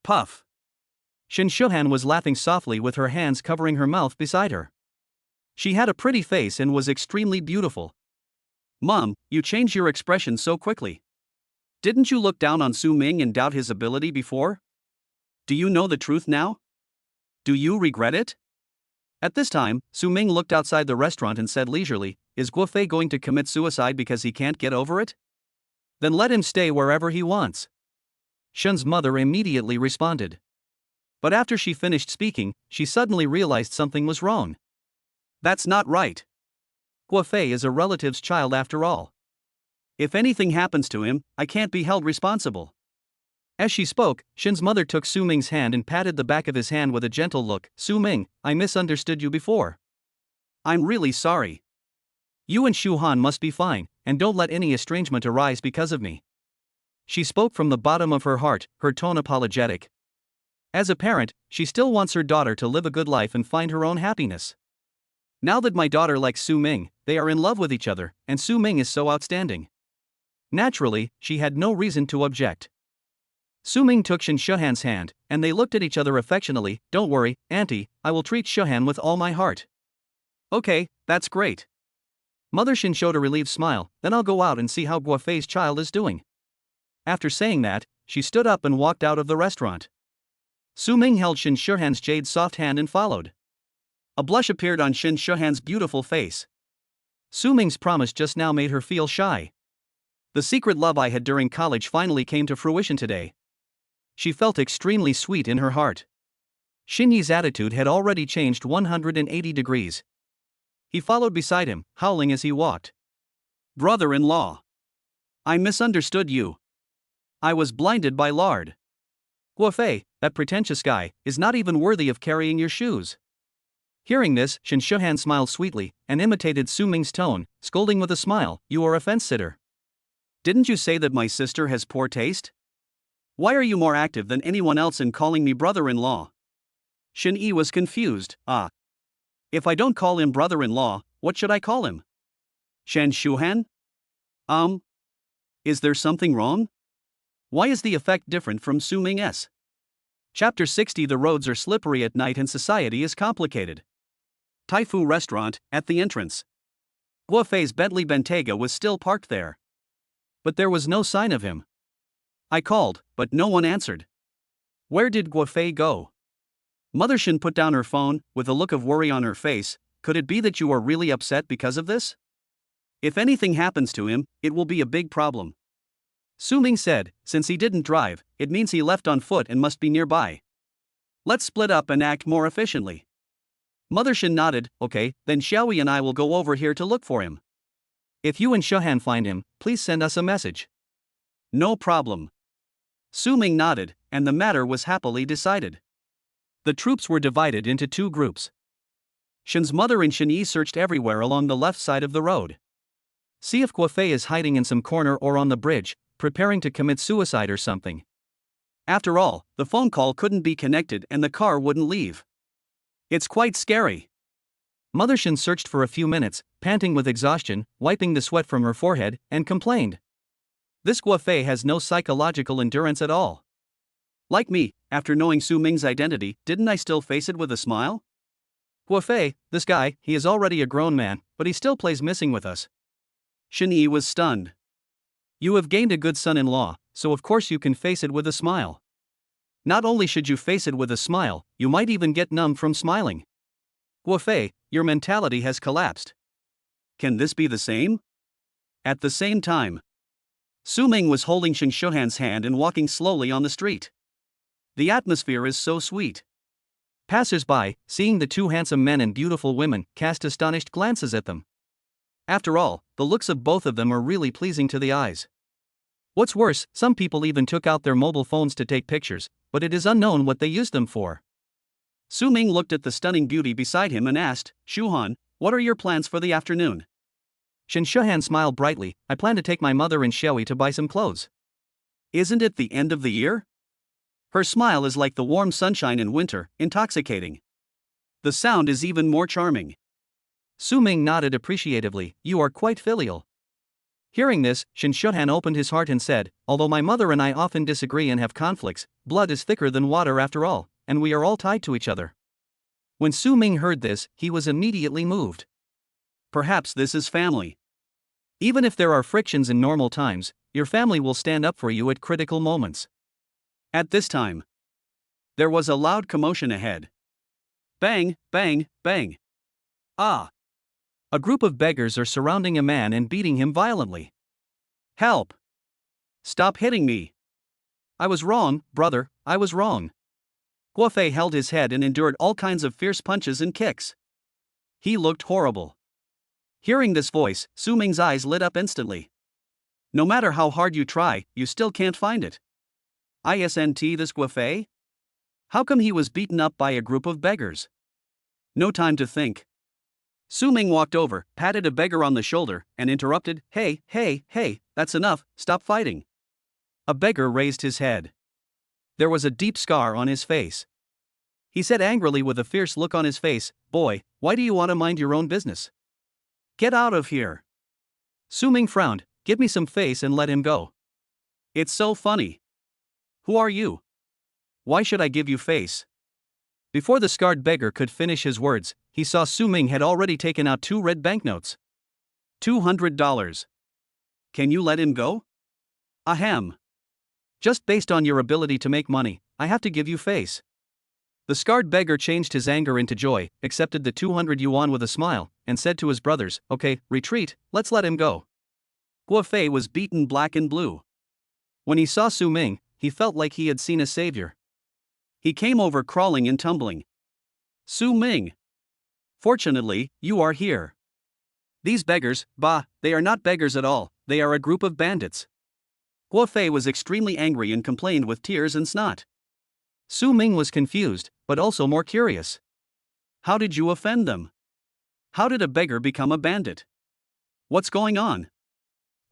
Puff. Shen Shuhan was laughing softly with her hands covering her mouth beside her. She had a pretty face and was extremely beautiful. Mom, you changed your expression so quickly. Didn't you look down on Su Ming and doubt his ability before? Do you know the truth now? Do you regret it? At this time, Su Ming looked outside the restaurant and said leisurely, Is Guofei going to commit suicide because he can't get over it? Then let him stay wherever he wants. Shen's mother immediately responded. But after she finished speaking, she suddenly realized something was wrong. That's not right. Guofei is a relative's child after all. If anything happens to him, I can't be held responsible. As she spoke, Shen's mother took Su Ming's hand and patted the back of his hand with a gentle look. Su Ming, I misunderstood you before. I'm really sorry. You and Shu Han must be fine, and don't let any estrangement arise because of me. She spoke from the bottom of her heart, her tone apologetic. As a parent, she still wants her daughter to live a good life and find her own happiness. Now that my daughter likes Su Ming, they are in love with each other, and Su Ming is so outstanding. Naturally, she had no reason to object. Su Ming took Shen Shuhan's hand, and they looked at each other affectionately. Don't worry, Auntie, I will treat Shuhan with all my heart. Okay, that's great. Mother Shen showed a relieved smile. Then I'll go out and see how Guofei's child is doing. After saying that, she stood up and walked out of the restaurant. Su Ming held Shen Shuhan's jade soft hand and followed. A blush appeared on Shen Shuhan's beautiful face. Su Ming's promise just now made her feel shy. The secret love I had during college finally came to fruition today. She felt extremely sweet in her heart. Xin Yi's attitude had already changed 180 degrees. He followed beside him, howling as he walked. Brother-in-law. I misunderstood you. I was blinded by lard. Guofei, that pretentious guy, is not even worthy of carrying your shoes. Hearing this, Shen Shuhan smiled sweetly, and imitated Su Ming's tone, scolding with a smile, You are a fence-sitter. Didn't you say that my sister has poor taste? Why are you more active than anyone else in calling me brother-in-law? Shen Yi was confused. If I don't call him brother-in-law, what should I call him? Shen Shuhan? Is there something wrong? Why is the effect different from Su Ming's? Chapter 60 The roads are slippery at night and society is complicated. Taifu restaurant, at the entrance. Guofei's Bentley Bentayga was still parked there. But there was no sign of him. I called, but no one answered. Where did Guofei go? Mother Shen put down her phone, with a look of worry on her face. Could it be that you are really upset because of this? If anything happens to him, it will be a big problem. Su Ming said, since he didn't drive, it means he left on foot and must be nearby. Let's split up and act more efficiently. Mother Shen nodded. Okay, then Xiaoyi and I will go over here to look for him. If you and Shuhan find him, please send us a message. No problem. Su Ming nodded, and the matter was happily decided. The troops were divided into two groups. Shen's mother and Shen Yi searched everywhere along the left side of the road. See if Guofei is hiding in some corner or on the bridge, preparing to commit suicide or something. After all, the phone call couldn't be connected and the car wouldn't leave. It's quite scary. Mother Shen searched for a few minutes, panting with exhaustion, wiping the sweat from her forehead, and complained. This Guofei has no psychological endurance at all. Like me, after knowing Su Ming's identity, didn't I still face it with a smile? Guofei, this guy, he is already a grown man, but he still plays missing with us. Shen Yi was stunned. You have gained a good son-in-law, so of course you can face it with a smile. Not only should you face it with a smile, you might even get numb from smiling. Guofei, your mentality has collapsed. Can this be the same? At the same time, Su Ming was holding Shen Shuhan's hand and walking slowly on the street. The atmosphere is so sweet. Passers-by, seeing the two handsome men and beautiful women, cast astonished glances at them. After all, the looks of both of them are really pleasing to the eyes. What's worse, some people even took out their mobile phones to take pictures, but it is unknown what they used them for. Su Ming looked at the stunning beauty beside him and asked, Shuhan, what are your plans for the afternoon? Shen Shuhan smiled brightly. I plan to take my mother and Xiaoyi to buy some clothes. Isn't it the end of the year? Her smile is like the warm sunshine in winter, intoxicating. The sound is even more charming. Su Ming nodded appreciatively. You are quite filial. Hearing this, Shen Shuhan opened his heart and said, although my mother and I often disagree and have conflicts, blood is thicker than water after all, and we are all tied to each other. When Su Ming heard this, he was immediately moved. Perhaps this is family. Even if there are frictions in normal times, your family will stand up for you at critical moments. At this time, there was a loud commotion ahead. Bang, bang, bang. Ah! A group of beggars are surrounding a man and beating him violently. Help! Stop hitting me! I was wrong, brother, I was wrong. Guofei held his head and endured all kinds of fierce punches and kicks. He looked horrible. Hearing this voice, Su Ming's eyes lit up instantly. No matter how hard you try, you still can't find it. Isn't this Guofei? How come he was beaten up by a group of beggars? No time to think. Su Ming walked over, patted a beggar on the shoulder, and interrupted, Hey, hey, hey, that's enough, stop fighting. A beggar raised his head. There was a deep scar on his face. He said angrily with a fierce look on his face, Boy, why do you want to mind your own business? Get out of here. Su Ming frowned, Give me some face and let him go. It's so funny. Who are you? Why should I give you face? Before the scarred beggar could finish his words, he saw Su Ming had already taken out 2 red banknotes. $200. Can you let him go? Ahem. Just based on your ability to make money, I have to give you face. The scarred beggar changed his anger into joy, accepted the 200 yuan with a smile, and said to his brothers, Okay, retreat, let's let him go. Guofei was beaten black and blue. When he saw Su Ming, he felt like he had seen a savior. He came over crawling and tumbling. Su Ming. Fortunately, you are here. These beggars, they are not beggars at all, they are a group of bandits. Guofei was extremely angry and complained with tears and snot. Su Ming was confused, but also more curious. How did you offend them? How did a beggar become a bandit? What's going on?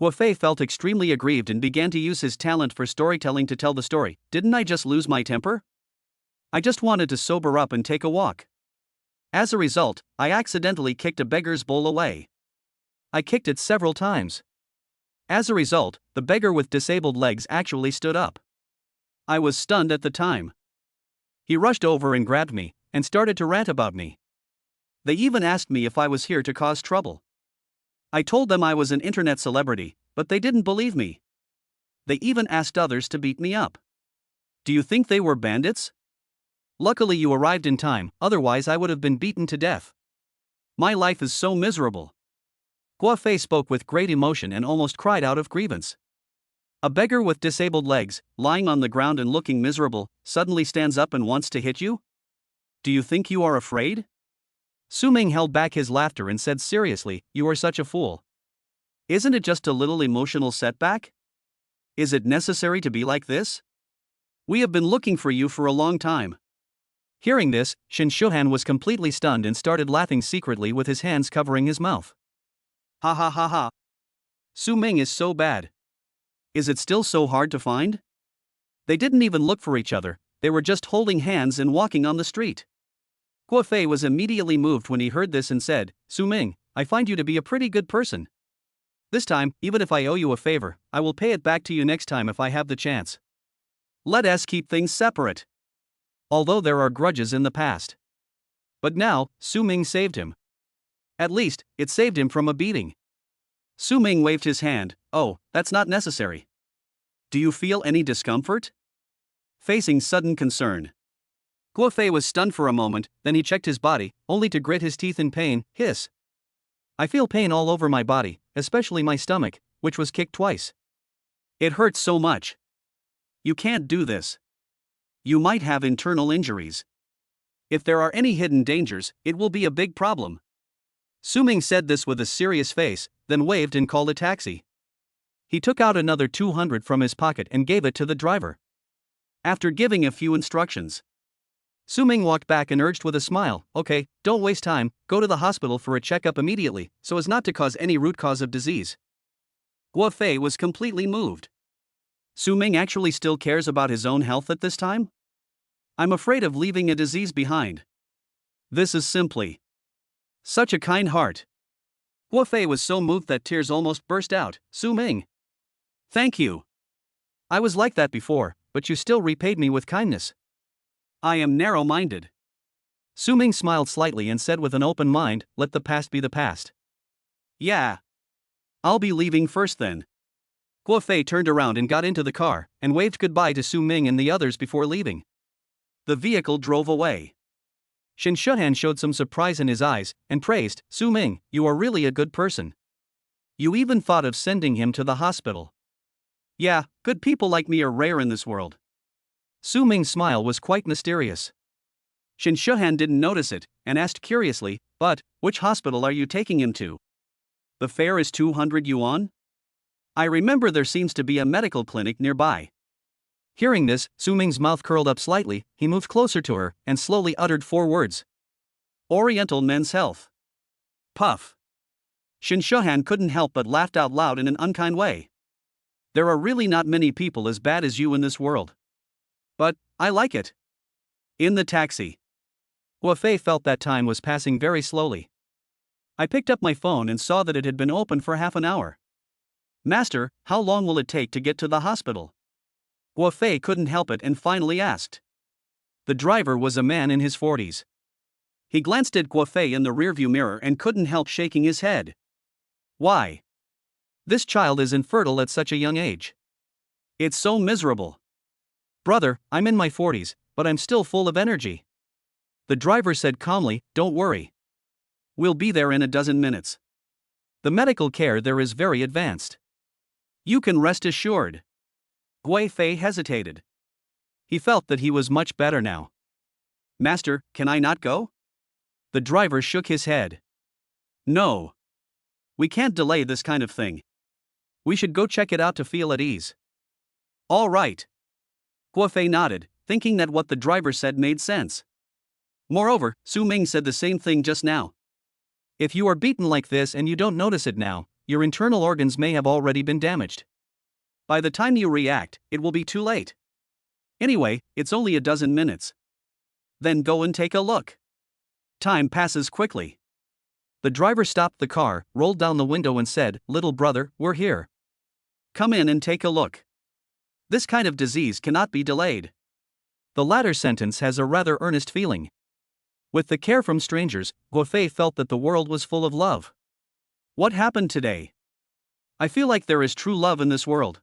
Guofei felt extremely aggrieved and began to use his talent for storytelling to tell the story. Didn't I just lose my temper? I just wanted to sober up and take a walk. As a result, I accidentally kicked a beggar's bowl away. I kicked it several times. As a result, the beggar with disabled legs actually stood up. I was stunned at the time. He rushed over and grabbed me, and started to rant about me. They even asked me if I was here to cause trouble. I told them I was an internet celebrity, but they didn't believe me. They even asked others to beat me up. Do you think they were bandits? Luckily you arrived in time, otherwise I would have been beaten to death. My life is so miserable. Guofei spoke with great emotion and almost cried out of grievance. A beggar with disabled legs, lying on the ground and looking miserable, suddenly stands up and wants to hit you? Do you think you are afraid? Su Ming held back his laughter and said seriously, You are such a fool. Isn't it just a little emotional setback? Is it necessary to be like this? We have been looking for you for a long time. Hearing this, Shin Shuhan was completely stunned and started laughing secretly with his hands covering his mouth. Ha ha ha ha. Su Ming is so bad. Is it still so hard to find? They didn't even look for each other, they were just holding hands and walking on the street. Guofei was immediately moved when he heard this and said, Su Ming, I find you to be a pretty good person. This time, even if I owe you a favor, I will pay it back to you next time if I have the chance. Let us keep things separate. Although there are grudges in the past. But now, Su Ming saved him. At least, it saved him from a beating. Su Ming waved his hand, Oh, that's not necessary. Do you feel any discomfort? Facing sudden concern. Guofei was stunned for a moment, then he checked his body, only to grit his teeth in pain, hiss. I feel pain all over my body, especially my stomach, which was kicked twice. It hurts so much. You can't do this. You might have internal injuries. If there are any hidden dangers, it will be a big problem. Su Ming said this with a serious face, then waved and called a taxi. He took out another 200 from his pocket and gave it to the driver. After giving a few instructions, Su Ming walked back and urged with a smile, Okay, don't waste time, go to the hospital for a checkup immediately, so as not to cause any root cause of disease. Guofei was completely moved. Su Ming actually still cares about his own health at this time? I'm afraid of leaving a disease behind. This is simply such a kind heart. Guofei was so moved that tears almost burst out. Su Ming. Thank you. I was like that before, but you still repaid me with kindness. I am narrow-minded. Su Ming smiled slightly and said with an open mind, Let the past be the past. Yeah. I'll be leaving first then. Guofei turned around and got into the car, and waved goodbye to Su Ming and the others before leaving. The vehicle drove away. Shin Shuhan showed some surprise in his eyes and praised, Su Ming, you are really a good person. You even thought of sending him to the hospital. Yeah, good people like me are rare in this world. Su Ming's smile was quite mysterious. Shin Shuhan didn't notice it and asked curiously, but, which hospital are you taking him to? The fare is 200 yuan? I remember there seems to be a medical clinic nearby. Hearing this, Su Ming's mouth curled up slightly, he moved closer to her and slowly uttered 4 words. Oriental Men's Health. Puff. Shin Shuhan couldn't help but laughed out loud in an unkind way. There are really not many people as bad as you in this world. But, I like it. In the taxi. Guofei felt that time was passing very slowly. I picked up my phone and saw that it had been open for half an hour. Master, how long will it take to get to the hospital? Guofei couldn't help it and finally asked. The driver was a man in his 40s. He glanced at Guofei in the rearview mirror and couldn't help shaking his head. Why? This child is infertile at such a young age. It's so miserable. Brother, I'm in my 40s, but I'm still full of energy. The driver said calmly, don't worry. We'll be there in a dozen minutes. The medical care there is very advanced. You can rest assured. Guofei hesitated. He felt that he was much better now. Master, can I not go? The driver shook his head. No. We can't delay this kind of thing. We should go check it out to feel at ease. All right. Guofei nodded, thinking that what the driver said made sense. Moreover, Su Ming said the same thing just now. If you are beaten like this and you don't notice it now, your internal organs may have already been damaged. By the time you react, it will be too late. Anyway, it's only a dozen minutes. Then go and take a look. Time passes quickly. The driver stopped the car, rolled down the window and said, Little brother, we're here. Come in and take a look. This kind of disease cannot be delayed. The latter sentence has a rather earnest feeling. With the care from strangers, Guofei felt that the world was full of love. What happened today? I feel like there is true love in this world.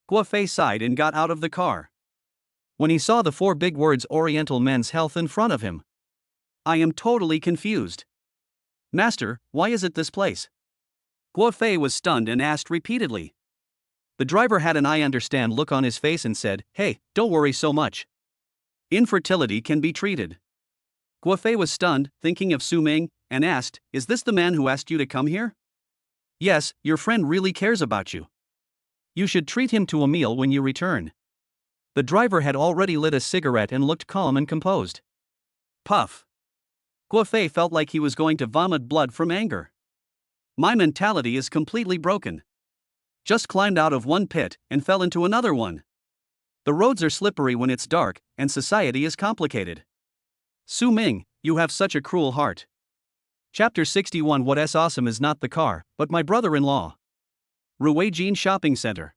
Guofei sighed and got out of the car. When he saw the 4 big words Oriental Men's Health in front of him. I am totally confused. Master, why is it this place? Guofei was stunned and asked repeatedly. The driver had an I understand look on his face and said, Hey, don't worry so much. Infertility can be treated. Guofei was stunned, thinking of Su Ming, and asked, Is this the man who asked you to come here? Yes, your friend really cares about you. You should treat him to a meal when you return. The driver had already lit a cigarette and looked calm and composed. Puff. Guofei felt like he was going to vomit blood from anger. My mentality is completely broken. Just climbed out of one pit and fell into another one. The roads are slippery when it's dark, and society is complicated. Su Ming, you have such a cruel heart. Chapter 61. What's awesome is not the car, but my brother-in-law. Ruijin Shopping Center.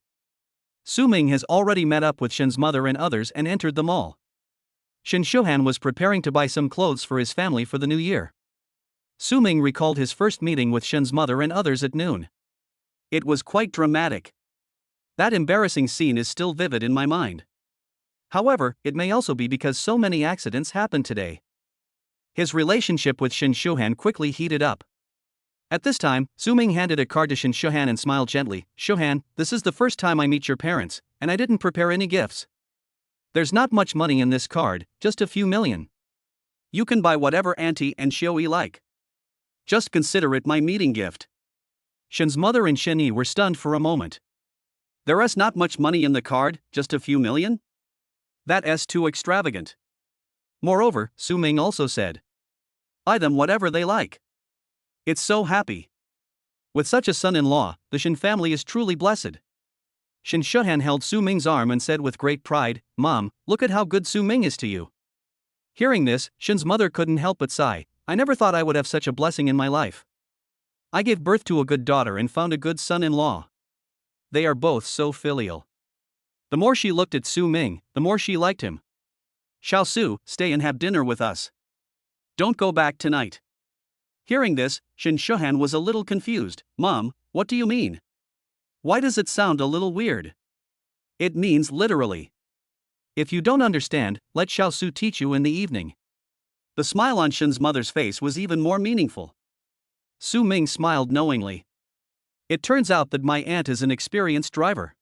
Su Ming has already met up with Shin's mother and others and entered the mall. Shin Shuhan was preparing to buy some clothes for his family for the new year. Su Ming recalled his first meeting with Shin's mother and others at noon. It was quite dramatic. That embarrassing scene is still vivid in my mind. However, it may also be because so many accidents happened today. His relationship with Shin Shuhan quickly heated up. At this time, Su Ming handed a card to Shin Shuhan and smiled gently. Shuhan, this is the first time I meet your parents, and I didn't prepare any gifts. There's not much money in this card, just a few million. You can buy whatever Auntie and Xioi like. Just consider it my meeting gift. Shin's mother and Shin Yi were stunned for a moment. There is not much money in the card, just a few million? That's too extravagant. Moreover, Su Ming also said. Buy them whatever they like. It's so happy. With such a son-in-law, the Shin family is truly blessed. Shin Shuhan held Su Ming's arm and said with great pride, Mom, look at how good Su Ming is to you. Hearing this, Shin's mother couldn't help but sigh. I never thought I would have such a blessing in my life. I gave birth to a good daughter and found a good son-in-law. They are both so filial. The more she looked at Su Ming, the more she liked him. Xiao Su, stay and have dinner with us. Don't go back tonight. Hearing this, Shin Shuhan was a little confused. Mom, what do you mean? Why does it sound a little weird? It means literally. If you don't understand, let Xiao Su teach you in the evening. The The smile on Shen's mother's face was even more meaningful. Su Ming smiled knowingly. It turns out that my aunt is an experienced driver.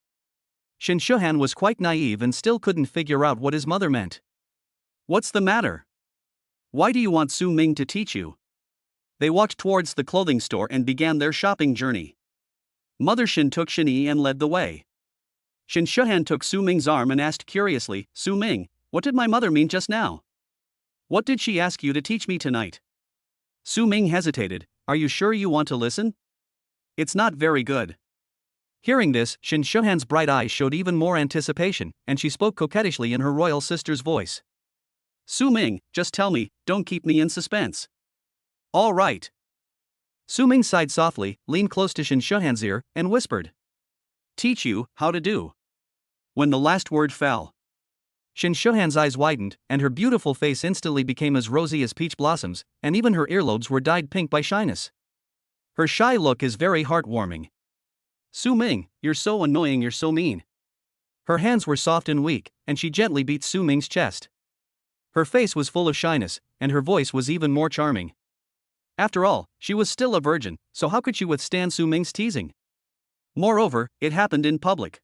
Shen Shuhan was quite naive and still couldn't figure out what his mother meant. What's the matter? Why do you want Su Ming to teach you? They walked towards the clothing store and began their shopping journey. Mother Shen took Shen Yi and led the way. Shen Shuhan took Su Ming's arm and asked curiously, Su Ming, what did my mother mean just now? What did she ask you to teach me tonight? Su Ming hesitated. Are you sure you want to listen? It's not very good. Hearing this, Shen Shuhan's bright eyes showed even more anticipation, and she spoke coquettishly in her royal sister's voice. Su Ming, just tell me, don't keep me in suspense. All right. Su Ming sighed softly, leaned close to Shen Shuhan's ear, and whispered. Teach you how to do. When the last word fell, Shen Shuhan's eyes widened, and her beautiful face instantly became as rosy as peach blossoms, and even her earlobes were dyed pink by shyness. Her shy look is very heartwarming. Su Ming, you're so annoying, you're so mean. Her hands were soft and weak, and she gently beat Su Ming's chest. Her face was full of shyness, and her voice was even more charming. After all, she was still a virgin, so how could she withstand Su Ming's teasing? Moreover, it happened in public.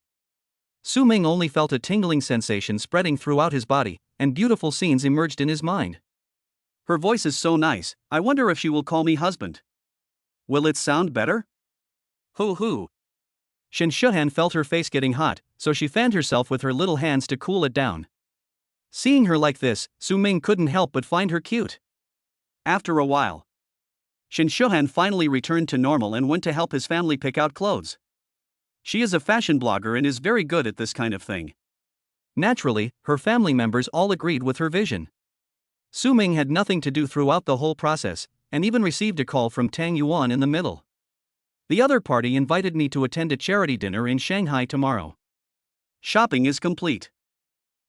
Su Ming only felt a tingling sensation spreading throughout his body, and beautiful scenes emerged in his mind. Her voice is so nice, I wonder if she will call me husband. Will it sound better? Hoo. Shen Shuhan felt her face getting hot, so she fanned herself with her little hands to cool it down. Seeing her like this, Su Ming couldn't help but find her cute. After a while, Shen Shuhan finally returned to normal and went to help his family pick out clothes. She is a fashion blogger and is very good at this kind of thing. Naturally, her family members all agreed with her vision. Su Ming had nothing to do throughout the whole process, and even received a call from Tang Yuan in the middle. The other party invited me to attend a charity dinner in Shanghai tomorrow. Shopping is complete.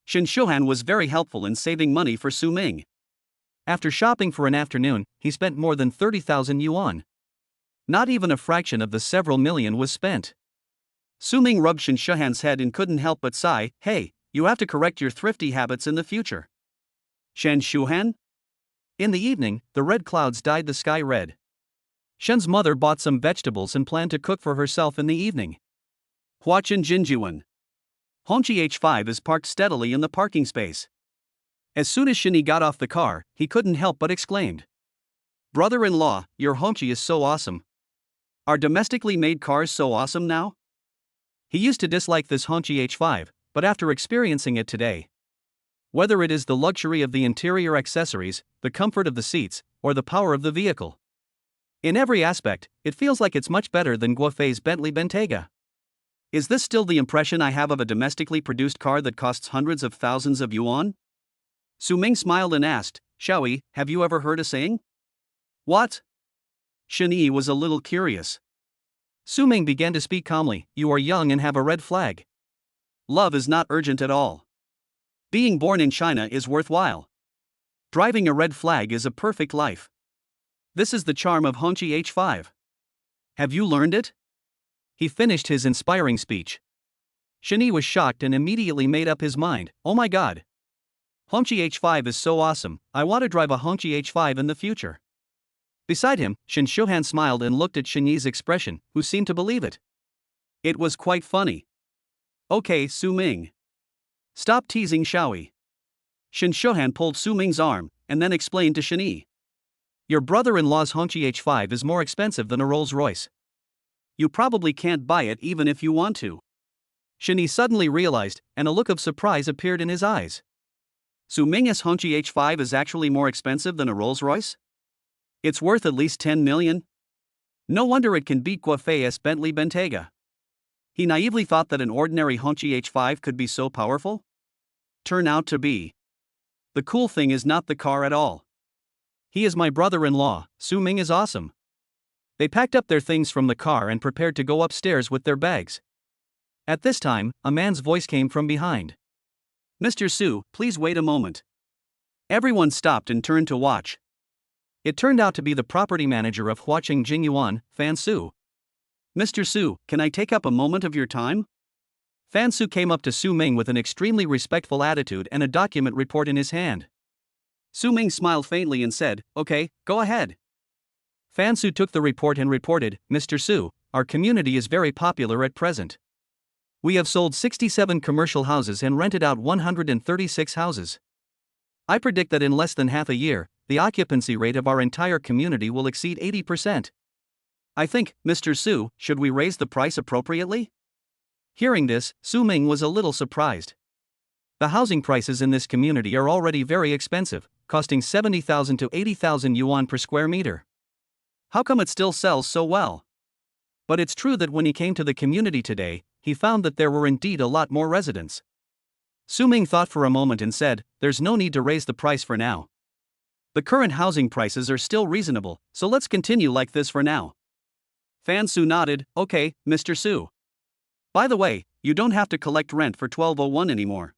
Shen Shuhan was very helpful in saving money for Su Ming. After shopping for an afternoon, he spent more than 30,000 yuan. Not even a fraction of the several million was spent. Su Ming rubbed Shen Shuhan's head and couldn't help but sigh, hey, you have to correct your thrifty habits in the future. Shen Shuhan? In the evening, the red clouds dyed the sky red. Shen's mother bought some vegetables and planned to cook for herself in the evening. Huachen Jinjuan. Hongqi H5 is parked steadily in the parking space. As soon as Shen got off the car, he couldn't help but exclaimed. Brother-in-law, your Hongqi is so awesome. Are domestically made cars so awesome now? He used to dislike this Hongqi H5, but after experiencing it today. Whether it is the luxury of the interior accessories, the comfort of the seats, or the power of the vehicle. In every aspect, it feels like it's much better than Guofei's Bentley Bentayga. Is this still the impression I have of a domestically produced car that costs hundreds of thousands of yuan? Su Ming smiled and asked, Xiaoyi, have you ever heard a saying? What? Shen Yi was a little curious. Su Ming began to speak calmly, you are young and have a red flag. Love is not urgent at all. Being born in China is worthwhile. Driving a red flag is a perfect life. This is the charm of Hongqi H5. Have you learned it? He finished his inspiring speech. Shen Yi was shocked and immediately made up his mind, oh my god. Hongqi H5 is so awesome, I want to drive a Hongqi H5 in the future. Beside him, Shen Shuhan smiled and looked at Shen Yi's expression, who seemed to believe it. It was quite funny. Okay, Su Ming. Stop teasing Xiaoyi. Shen Shuhan pulled Su Ming's arm, and then explained to Shen Yi. Your brother-in-law's Hongqi H5 is more expensive than a Rolls-Royce. You probably can't buy it even if you want to. Shen Yi suddenly realized, and a look of surprise appeared in his eyes. Su Ming's Hongqi H5 is actually more expensive than a Rolls-Royce? It's worth at least 10 million? No wonder it can beat Guofei's Bentley Bentayga. He naively thought that an ordinary Hongqi H5 could be so powerful? Turn out to be. The cool thing is not the car at all. He is my brother-in-law, Su Ming is awesome. They packed up their things from the car and prepared to go upstairs with their bags. At this time, a man's voice came from behind. Mr. Su, please wait a moment. Everyone stopped and turned to watch. It turned out to be the property manager of Huacheng Jingyuan, Fan Su. Mr. Su, can I take up a moment of your time? Fan Su came up to Su Ming with an extremely respectful attitude and a document report in his hand. Su Ming smiled faintly and said, "Okay, go ahead." Fan Su took the report and reported, "Mr. Su, our community is very popular at present. We have sold 67 commercial houses and rented out 136 houses. I predict that in less than half a year, the occupancy rate of our entire community will exceed 80%. I think, Mr. Su, should we raise the price appropriately?" Hearing this, Su Ming was a little surprised. The housing prices in this community are already very expensive, costing 70,000 to 80,000 yuan per square meter. How come it still sells so well? But it's true that when he came to the community today, he found that there were indeed a lot more residents. Su Ming thought for a moment and said, "There's no need to raise the price for now. The current housing prices are still reasonable, so let's continue like this for now." Fan Su nodded, "Okay, Mr. Su. By the way, you don't have to collect rent for 1201 anymore."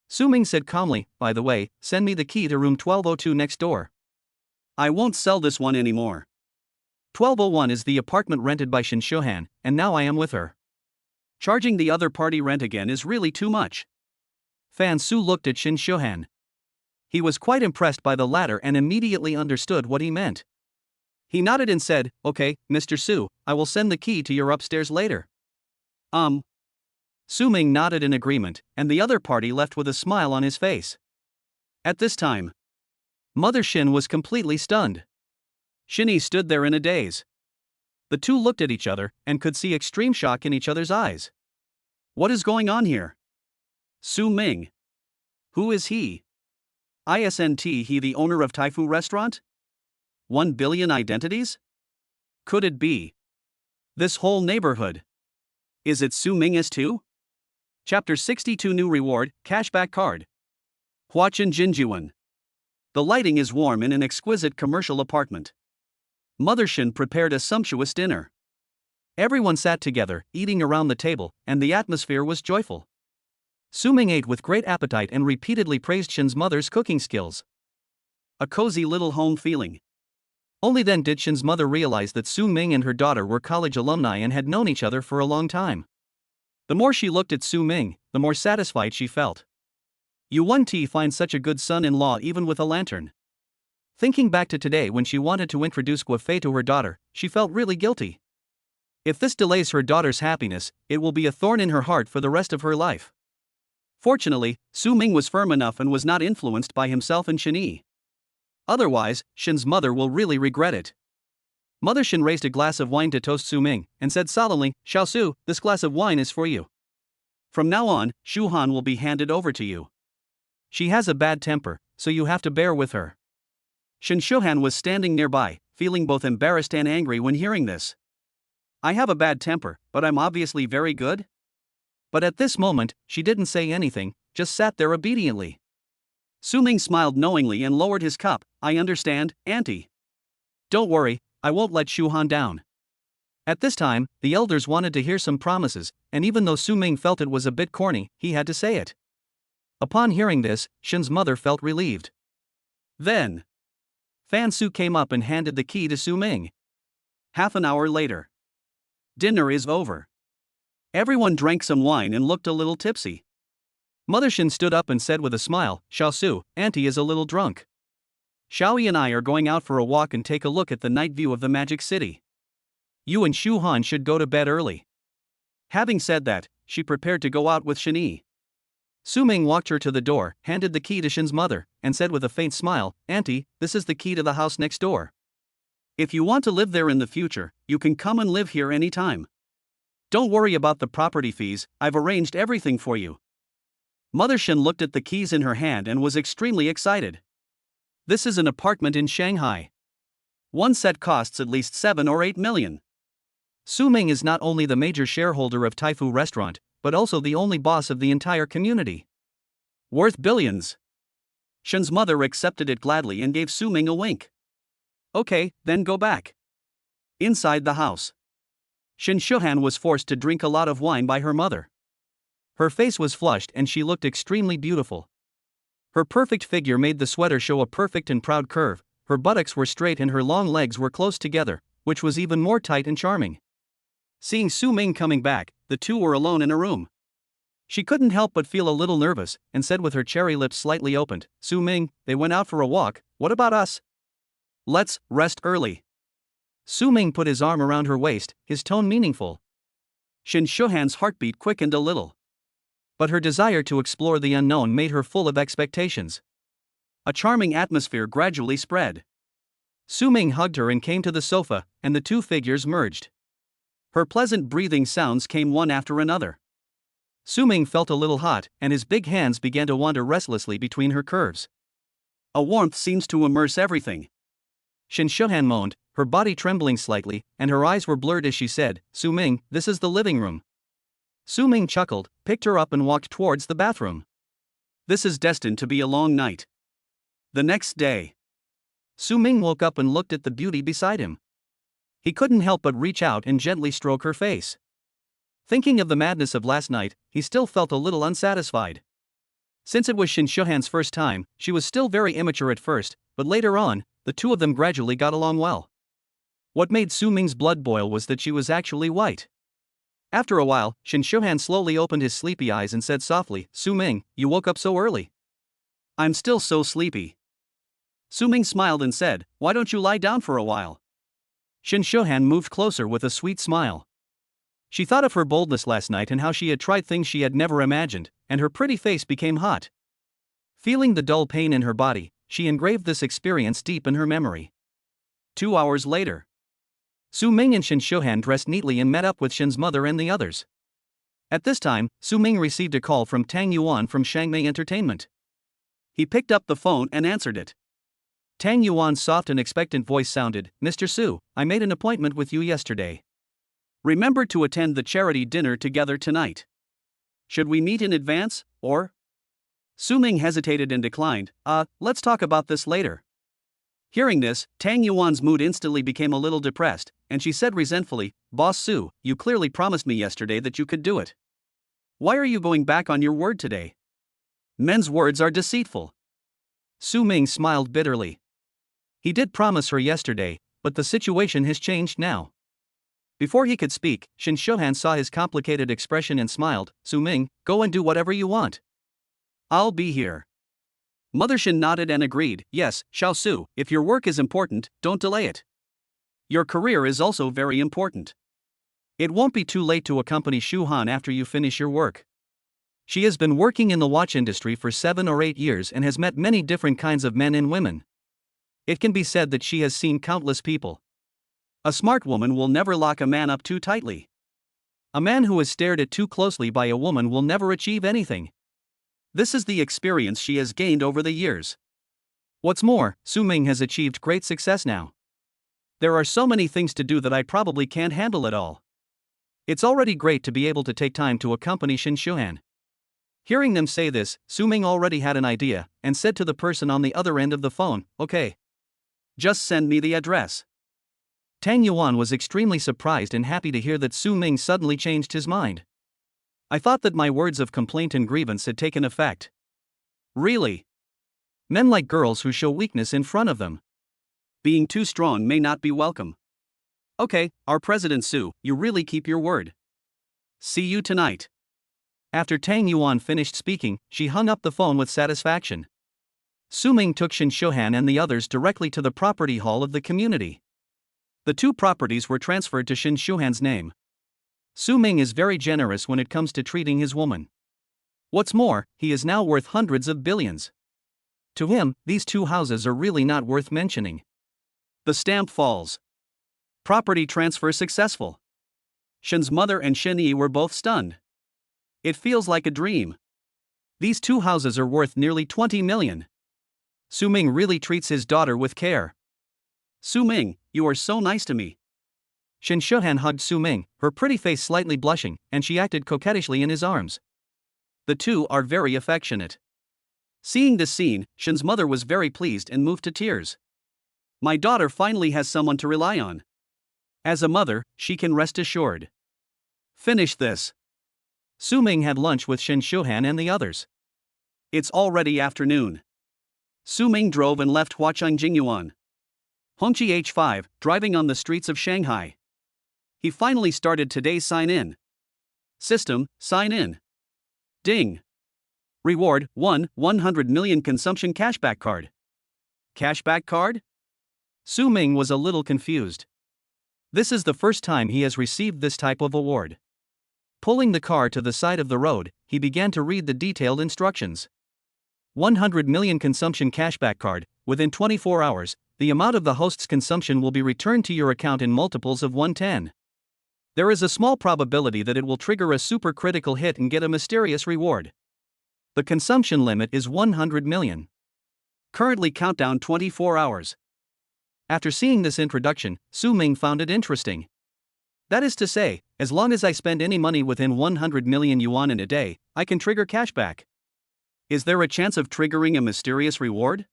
Su Ming said calmly, "By the way, send me the key to room 1202 next door. I won't sell this one anymore. 1201 is the apartment rented by Shin Shohan, and now I am with her. Charging the other party rent again is really too much." Fan Su looked at Shin Shohan. He was quite impressed by the latter and immediately understood what he meant. He nodded and said, "Okay, Mr. Su, I will send the key to your upstairs later." Su Ming nodded in agreement, and the other party left with a smile on his face. At this time, Mother Shin was completely stunned. Shinny stood there in a daze. The two looked at each other and could see extreme shock in each other's eyes. What is going on here? Su Ming. Who is he? Isn't he the owner of Taifu Restaurant? 1 billion identities? Could it be this whole neighborhood? Is it Su Ming S2? Chapter 62 New Reward, Cashback Card. Huachin Jinjuan. The lighting is warm in an exquisite commercial apartment. Mother Shin prepared a sumptuous dinner. Everyone sat together, eating around the table, and the atmosphere was joyful. Su Ming ate with great appetite and repeatedly praised Shin's mother's cooking skills. A cozy little home feeling. Only then did Shin's mother realize that Su Ming and her daughter were college alumni and had known each other for a long time. The more she looked at Su Ming, the more satisfied she felt. You won't find such a good son-in-law even with a lantern. Thinking back to today when she wanted to introduce Guofei to her daughter, she felt really guilty. If this delays her daughter's happiness, it will be a thorn in her heart for the rest of her life. Fortunately, Su Ming was firm enough and was not influenced by himself and Shin. Otherwise, Shin's mother will really regret it. Mother Shin raised a glass of wine to toast Su Ming, and said solemnly, "Xiao Su, this glass of wine is for you. From now on, Shu Han will be handed over to you. She has a bad temper, so you have to bear with her." Shin Shohan was standing nearby, feeling both embarrassed and angry when hearing this. "I have a bad temper, but I'm obviously very good?" But at this moment, she didn't say anything, just sat there obediently. Su Ming smiled knowingly and lowered his cup. "I understand, Auntie. Don't worry, I won't let Shu Han down." At this time, the elders wanted to hear some promises, and even though Su Ming felt it was a bit corny, he had to say it. Upon hearing this, Shin's mother felt relieved. Then, Fan Su came up and handed the key to Su Ming. Half an hour later. Dinner is over. Everyone drank some wine and looked a little tipsy. Mother Shin stood up and said with a smile, "Xiao Su, Auntie is a little drunk. Xiaoyi and I are going out for a walk and take a look at the night view of the Magic City. You and Shu Han should go to bed early." Having said that, she prepared to go out with Shin. Su Ming walked her to the door, handed the key to Shin's mother, and said with a faint smile, "Auntie, this is the key to the house next door. If you want to live there in the future, you can come and live here anytime. Don't worry about the property fees, I've arranged everything for you." Mother Shin looked at the keys in her hand and was extremely excited. This is an apartment in Shanghai. One set costs at least 7 or 8 million. Su Ming is not only the major shareholder of Taifu Restaurant, but also the only boss of the entire community. Worth billions. Shin's mother accepted it gladly and gave Su Ming a wink. "Okay, then go back." Inside the house, Shin Shohan was forced to drink a lot of wine by her mother. Her face was flushed and she looked extremely beautiful. Her perfect figure made the sweater show a perfect and proud curve, her buttocks were straight and her long legs were close together, which was even more tight and charming. Seeing Su Ming coming back, the two were alone in a room. She couldn't help but feel a little nervous, and said with her cherry lips slightly opened, Su Ming, they went out for a walk, what about us? Let's rest early. Su Ming put his arm around her waist, his tone meaningful. Shin Shuhan's heartbeat quickened a little. But her desire to explore the unknown made her full of expectations. A charming atmosphere gradually spread. Su Ming hugged her and came to the sofa, and the two figures merged. Her pleasant breathing sounds came one after another. Su Ming felt a little hot, and his big hands began to wander restlessly between her curves. A warmth seems to immerse everything. Shin Shuhan moaned, her body trembling slightly, and her eyes were blurred as she said, Su Ming, this is the living room. Su Ming chuckled, picked her up and walked towards the bathroom. This is destined to be a long night. The next day, Su Ming woke up and looked at the beauty beside him. He couldn't help but reach out and gently stroke her face. Thinking of the madness of last night, he still felt a little unsatisfied. Since it was Shin Shuhan's first time, she was still very immature at first, but later on, the two of them gradually got along well. What made Su Ming's blood boil was that she was actually white. After a while, Shin Shuhan slowly opened his sleepy eyes and said softly, Su Ming, you woke up so early. I'm still so sleepy. Su Ming smiled and said, why don't you lie down for a while? Shin Shuhan moved closer with a sweet smile. She thought of her boldness last night and how she had tried things she had never imagined, and her pretty face became hot. Feeling the dull pain in her body, she engraved this experience deep in her memory. 2 hours later, Su Ming and Shin Shuhan dressed neatly and met up with Shin's mother and the others. At this time, Su Ming received a call from Tang Yuan from Shangmei Entertainment. He picked up the phone and answered it. Tang Yuan's soft and expectant voice sounded, Mr. Su, I made an appointment with you yesterday. Remember to attend the charity dinner together tonight. Should we meet in advance, or? Su Ming hesitated and declined, let's talk about this later. Hearing this, Tang Yuan's mood instantly became a little depressed, and she said resentfully, Boss Su, you clearly promised me yesterday that you could do it. Why are you going back on your word today? Men's words are deceitful. Su Ming smiled bitterly. He did promise her yesterday, but the situation has changed now. Before he could speak, Shin Shuhan saw his complicated expression and smiled, Su Ming, go and do whatever you want. I'll be here. Mother Shin nodded and agreed, yes, Xiao Su, if your work is important, don't delay it. Your career is also very important. It won't be too late to accompany Shu Han after you finish your work. She has been working in the watch industry for 7 or 8 years and has met many different kinds of men and women. It can be said that she has seen countless people. A smart woman will never lock a man up too tightly. A man who is stared at too closely by a woman will never achieve anything. This is the experience she has gained over the years. What's more, Su Ming has achieved great success now. There are so many things to do that I probably can't handle it all. It's already great to be able to take time to accompany Shin Shuhan. Hearing them say this, Su Ming already had an idea, and said to the person on the other end of the phone, okay. Just send me the address. Tang Yuan was extremely surprised and happy to hear that Su Ming suddenly changed his mind. I thought that my words of complaint and grievance had taken effect. Really? Men like girls who show weakness in front of them. Being too strong may not be welcome. Okay, our President Su, you really keep your word. See you tonight. After Tang Yuan finished speaking, she hung up the phone with satisfaction. Su Ming took Shin Shuhan and the others directly to the property hall of the community. The 2 properties were transferred to Shin Shuhan's name. Su Ming is very generous when it comes to treating his woman. What's more, he is now worth hundreds of billions. To him, these 2 houses are really not worth mentioning. The stamp falls. Property transfer successful. Shin's mother and Shin Yi were both stunned. It feels like a dream. These 2 houses are worth nearly 20 million. Su Ming really treats his daughter with care. Su Ming, you are so nice to me. Shin Shuhan hugged Su Ming, her pretty face slightly blushing, and she acted coquettishly in his arms. The 2 are very affectionate. Seeing this scene, Shin's mother was very pleased and moved to tears. My daughter finally has someone to rely on. As a mother, she can rest assured. Finish this. Su Ming had lunch with Shin Shuhan and the others. It's already afternoon. Su Ming drove and left Huacheng Jingyuan. Hongqi H5, driving on the streets of Shanghai. He finally started today's sign-in. System, sign in. Ding! Reward 1, 100 million consumption cashback card. Cashback card? Su Ming was a little confused. This is the first time he has received this type of award. Pulling the car to the side of the road, he began to read the detailed instructions. 100 million consumption cashback card. Within 24 hours, the amount of the host's consumption will be returned to your account in multiples of 110. There is a small probability that it will trigger a super critical hit and get a mysterious reward. The consumption limit is 100 million. Currently countdown 24 hours. After seeing this introduction, Su Ming found it interesting. That is to say, as long as I spend any money within 100 million yuan in a day, I can trigger cashback. Is there a chance of triggering a mysterious reward?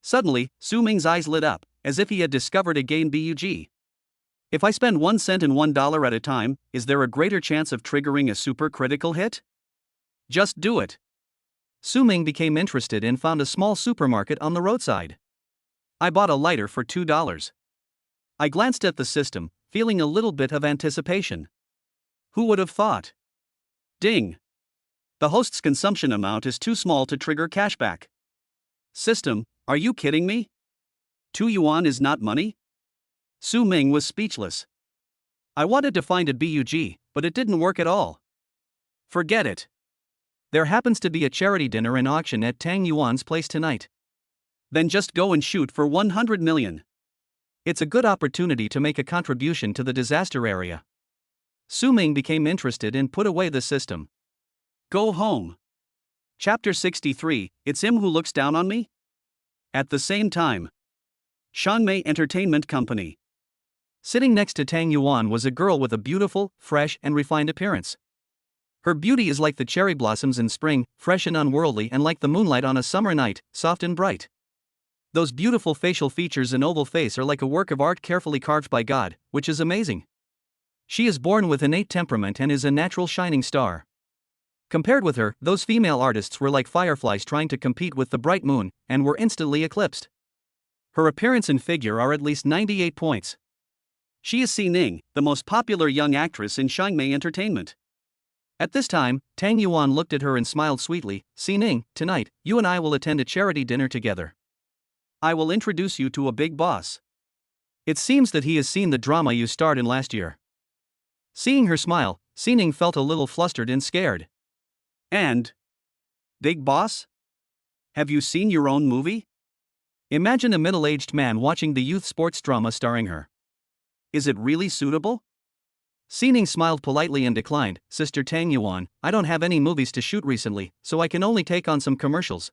Suddenly, Su Ming's eyes lit up, as if he had discovered a game bug. If I spend 1 cent and $1 at a time, is there a greater chance of triggering a super critical hit? Just do it. Su Ming became interested and found a small supermarket on the roadside. I bought a lighter for $2. I glanced at the system, feeling a little bit of anticipation. Who would have thought? Ding! The host's consumption amount is too small to trigger cashback. System, are you kidding me? 2 yuan is not money? Su Ming was speechless. I wanted to find a bug, but it didn't work at all. Forget it. There happens to be a charity dinner and auction at Tang Yuan's place tonight. Then just go and shoot for 100 million. It's a good opportunity to make a contribution to the disaster area. Su Ming became interested and put away the system. Go home. Chapter 63, It's Him Who Looks Down on Me? At the same time, Shanmei Entertainment Company. Sitting next to Tang Yuan was a girl with a beautiful, fresh, and refined appearance. Her beauty is like the cherry blossoms in spring, fresh and unworldly, and like the moonlight on a summer night, soft and bright. Those beautiful facial features and oval face are like a work of art carefully carved by God, which is amazing. She is born with innate temperament and is a natural shining star. Compared with her, those female artists were like fireflies trying to compete with the bright moon, and were instantly eclipsed. Her appearance and figure are at least 98 points. She is Si Ning, the most popular young actress in Shanmei Entertainment. At this time, Tang Yuan looked at her and smiled sweetly. Si Ning, tonight, you and I will attend a charity dinner together. I will introduce you to a big boss. It seems that he has seen the drama you starred in last year. Seeing her smile, Si Ning felt a little flustered and scared. And? Big boss? Have you seen your own movie? Imagine a middle-aged man watching the youth sports drama starring her. Is it really suitable? Si Ning smiled politely and declined. Sister Tang Yuan, I don't have any movies to shoot recently, so I can only take on some commercials.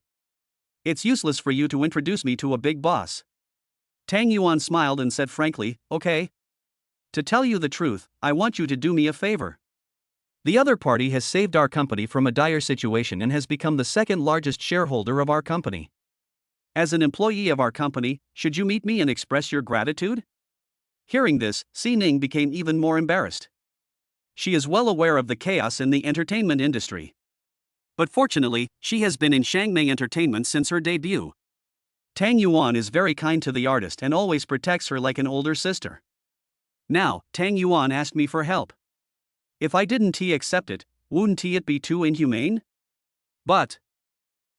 It's useless for you to introduce me to a big boss. Tang Yuan smiled and said frankly, okay. To tell you the truth, I want you to do me a favor. The other party has saved our company from a dire situation and has become the second largest shareholder of our company. As an employee of our company, should you meet me and express your gratitude? Hearing this, Si Ning became even more embarrassed. She is well aware of the chaos in the entertainment industry. But fortunately, she has been in Shanmei Entertainment since her debut. Tang Yuan is very kind to the artist and always protects her like an older sister. Now, Tang Yuan asked me for help. If I didn't accept it, wouldn't it be too inhumane? But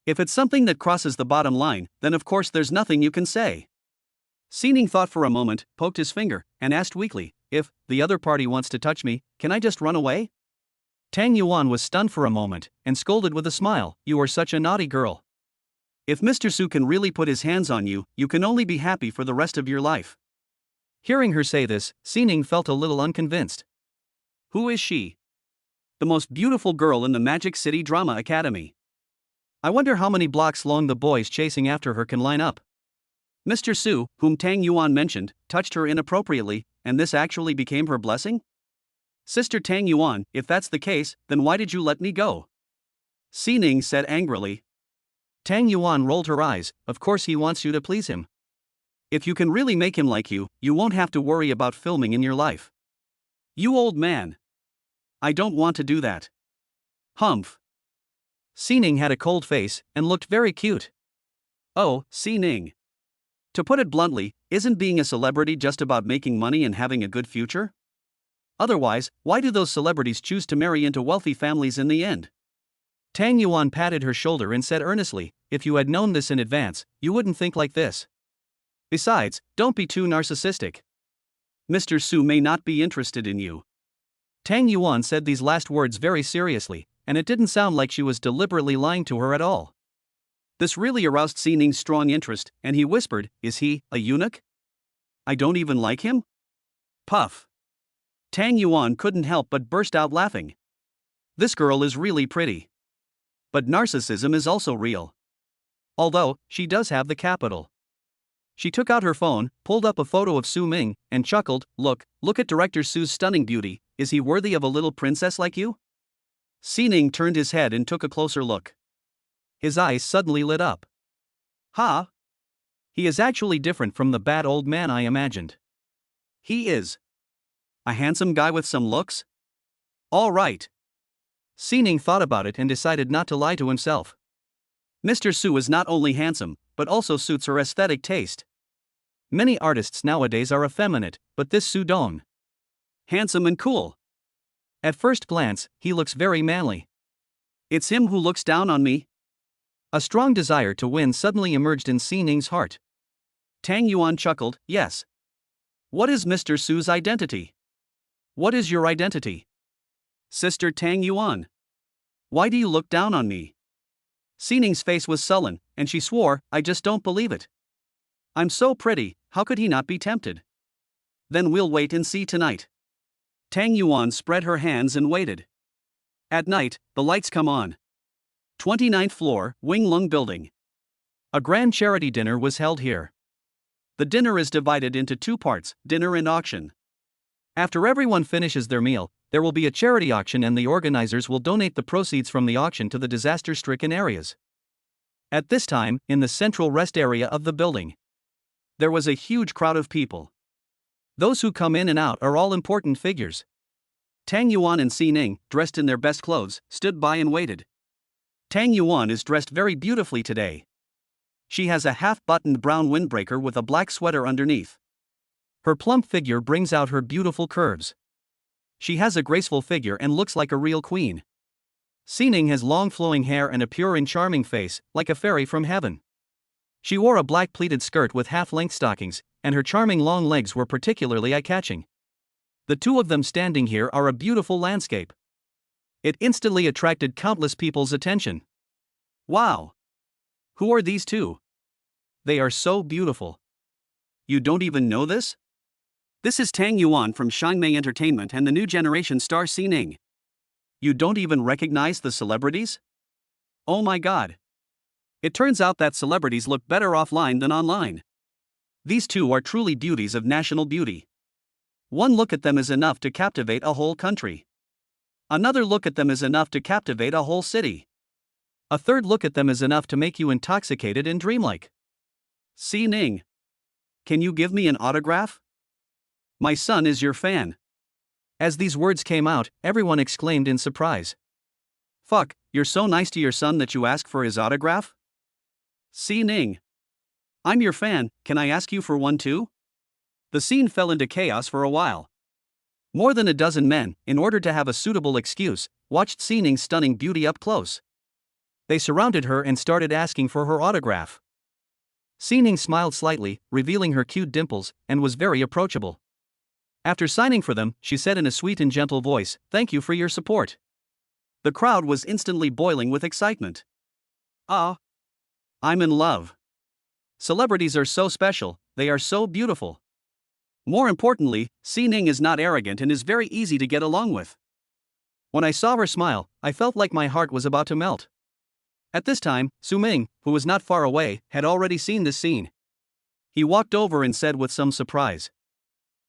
if it's something that crosses the bottom line, then of course there's nothing you can say. Si Ning thought for a moment, poked his finger, and asked weakly, if the other party wants to touch me, can I just run away? Tang Yuan was stunned for a moment, and scolded with a smile, you are such a naughty girl. If Mr. Su can really put his hands on you, you can only be happy for the rest of your life. Hearing her say this, Si Ning felt a little unconvinced. Who is she? The most beautiful girl in the Magic City Drama Academy. I wonder how many blocks long the boys chasing after her can line up. Mr. Su, whom Tang Yuan mentioned, touched her inappropriately, and this actually became her blessing? Sister Tang Yuan, if that's the case, then why did you let me go? Si Ning said angrily. Tang Yuan rolled her eyes, of course he wants you to please him. If you can really make him like you, you won't have to worry about filming in your life. You old man. I don't want to do that. Humph. Si Ning had a cold face, and looked very cute. Oh, Si Ning. To put it bluntly, isn't being a celebrity just about making money and having a good future? Otherwise, why do those celebrities choose to marry into wealthy families in the end? Tang Yuan patted her shoulder and said earnestly, if you had known this in advance, you wouldn't think like this. Besides, don't be too narcissistic. Mr. Su may not be interested in you. Tang Yuan said these last words very seriously, and it didn't sound like she was deliberately lying to her at all. This really aroused Si Ning's strong interest, and he whispered, is he a eunuch? I don't even like him? Puff. Tang Yuan couldn't help but burst out laughing. This girl is really pretty. But narcissism is also real. Although, she does have the capital. She took out her phone, pulled up a photo of Su Ming, and chuckled, look at Director Su's stunning beauty, is he worthy of a little princess like you? Si Ning turned his head and took a closer look. His eyes suddenly lit up. Ha! He is actually different from the bad old man I imagined. He is a handsome guy with some looks? All right. Si Ning thought about it and decided not to lie to himself. Mr. Su is not only handsome, but also suits her aesthetic taste. Many artists nowadays are effeminate, but this Su Dong. Handsome and cool. At first glance, he looks very manly. It's him who looks down on me? A strong desire to win suddenly emerged in Si Ning's heart. Tang Yuan chuckled, yes. What is Mr. Su's identity? What is your identity? Sister Tang Yuan. Why do you look down on me? Si Ning's face was sullen, and she swore, I just don't believe it. I'm so pretty, how could he not be tempted? Then we'll wait and see tonight. Tang Yuan spread her hands and waited. At night, the lights come on. 29th floor, Wing Lung Building. A grand charity dinner was held here. The dinner is divided into two parts, dinner and auction. After everyone finishes their meal, there will be a charity auction and the organizers will donate the proceeds from the auction to the disaster-stricken areas. At this time, in the central rest area of the building, there was a huge crowd of people. Those who come in and out are all important figures. Tang Yuan and Si Ning, dressed in their best clothes, stood by and waited. Tang Yuan is dressed very beautifully today. She has a half-buttoned brown windbreaker with a black sweater underneath. Her plump figure brings out her beautiful curves. She has a graceful figure and looks like a real queen. Si Ning has long flowing hair and a pure and charming face, like a fairy from heaven. She wore a black pleated skirt with half-length stockings, and her charming long legs were particularly eye-catching. The two of them standing here are a beautiful landscape. It instantly attracted countless people's attention. Wow! Who are these two? They are so beautiful. You don't even know this? This is Tang Yuan from Shangmei Entertainment and the new generation star Si Ning. You don't even recognize the celebrities? Oh my god. It turns out that celebrities look better offline than online. These two are truly beauties of national beauty. One look at them is enough to captivate a whole country. Another look at them is enough to captivate a whole city. A third look at them is enough to make you intoxicated and dreamlike. Si Ning. Can you give me an autograph? My son is your fan. As these words came out, everyone exclaimed in surprise. Fuck, you're so nice to your son that you ask for his autograph? Si Ning. I'm your fan, can I ask you for one too? The scene fell into chaos for a while. More than a dozen men, in order to have a suitable excuse, watched Si Ning's stunning beauty up close. They surrounded her and started asking for her autograph. Si Ning smiled slightly, revealing her cute dimples, and was very approachable. After signing for them, she said in a sweet and gentle voice, "Thank you for your support." The crowd was instantly boiling with excitement. Ah! I'm in love. Celebrities are so special, they are so beautiful. More importantly, Si Ning is not arrogant and is very easy to get along with. When I saw her smile, I felt like my heart was about to melt. At this time, Su Ming, who was not far away, had already seen this scene. He walked over and said with some surprise,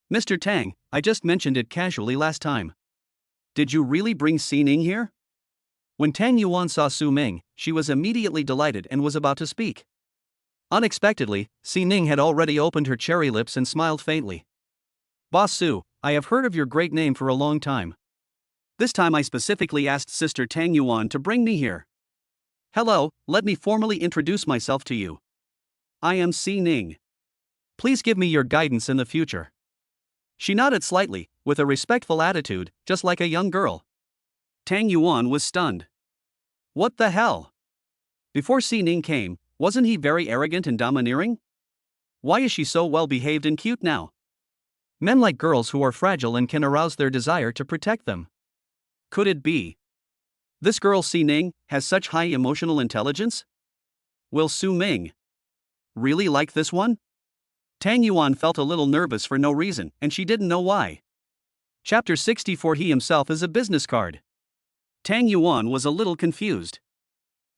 "Mr. Tang, I just mentioned it casually last time. Did you really bring Si Ning here?" When Tang Yuan saw Su Ming, she was immediately delighted and was about to speak. Unexpectedly, Si Ning had already opened her cherry lips and smiled faintly. "Boss Su, I have heard of your great name for a long time. This time I specifically asked Sister Tang Yuan to bring me here. Hello, let me formally introduce myself to you. I am Si Ning. Please give me your guidance in the future." She nodded slightly, with a respectful attitude, just like a young girl. Tang Yuan was stunned. What the hell? Before Si Ning came, wasn't he very arrogant and domineering? Why is she so well behaved and cute now? Men like girls who are fragile and can arouse their desire to protect them. Could it be? This girl Si Ning has such high emotional intelligence? Will Su Ming really like this one? Tang Yuan felt a little nervous for no reason, and she didn't know why. Chapter 64. He himself is a business card. Tang Yuan was a little confused.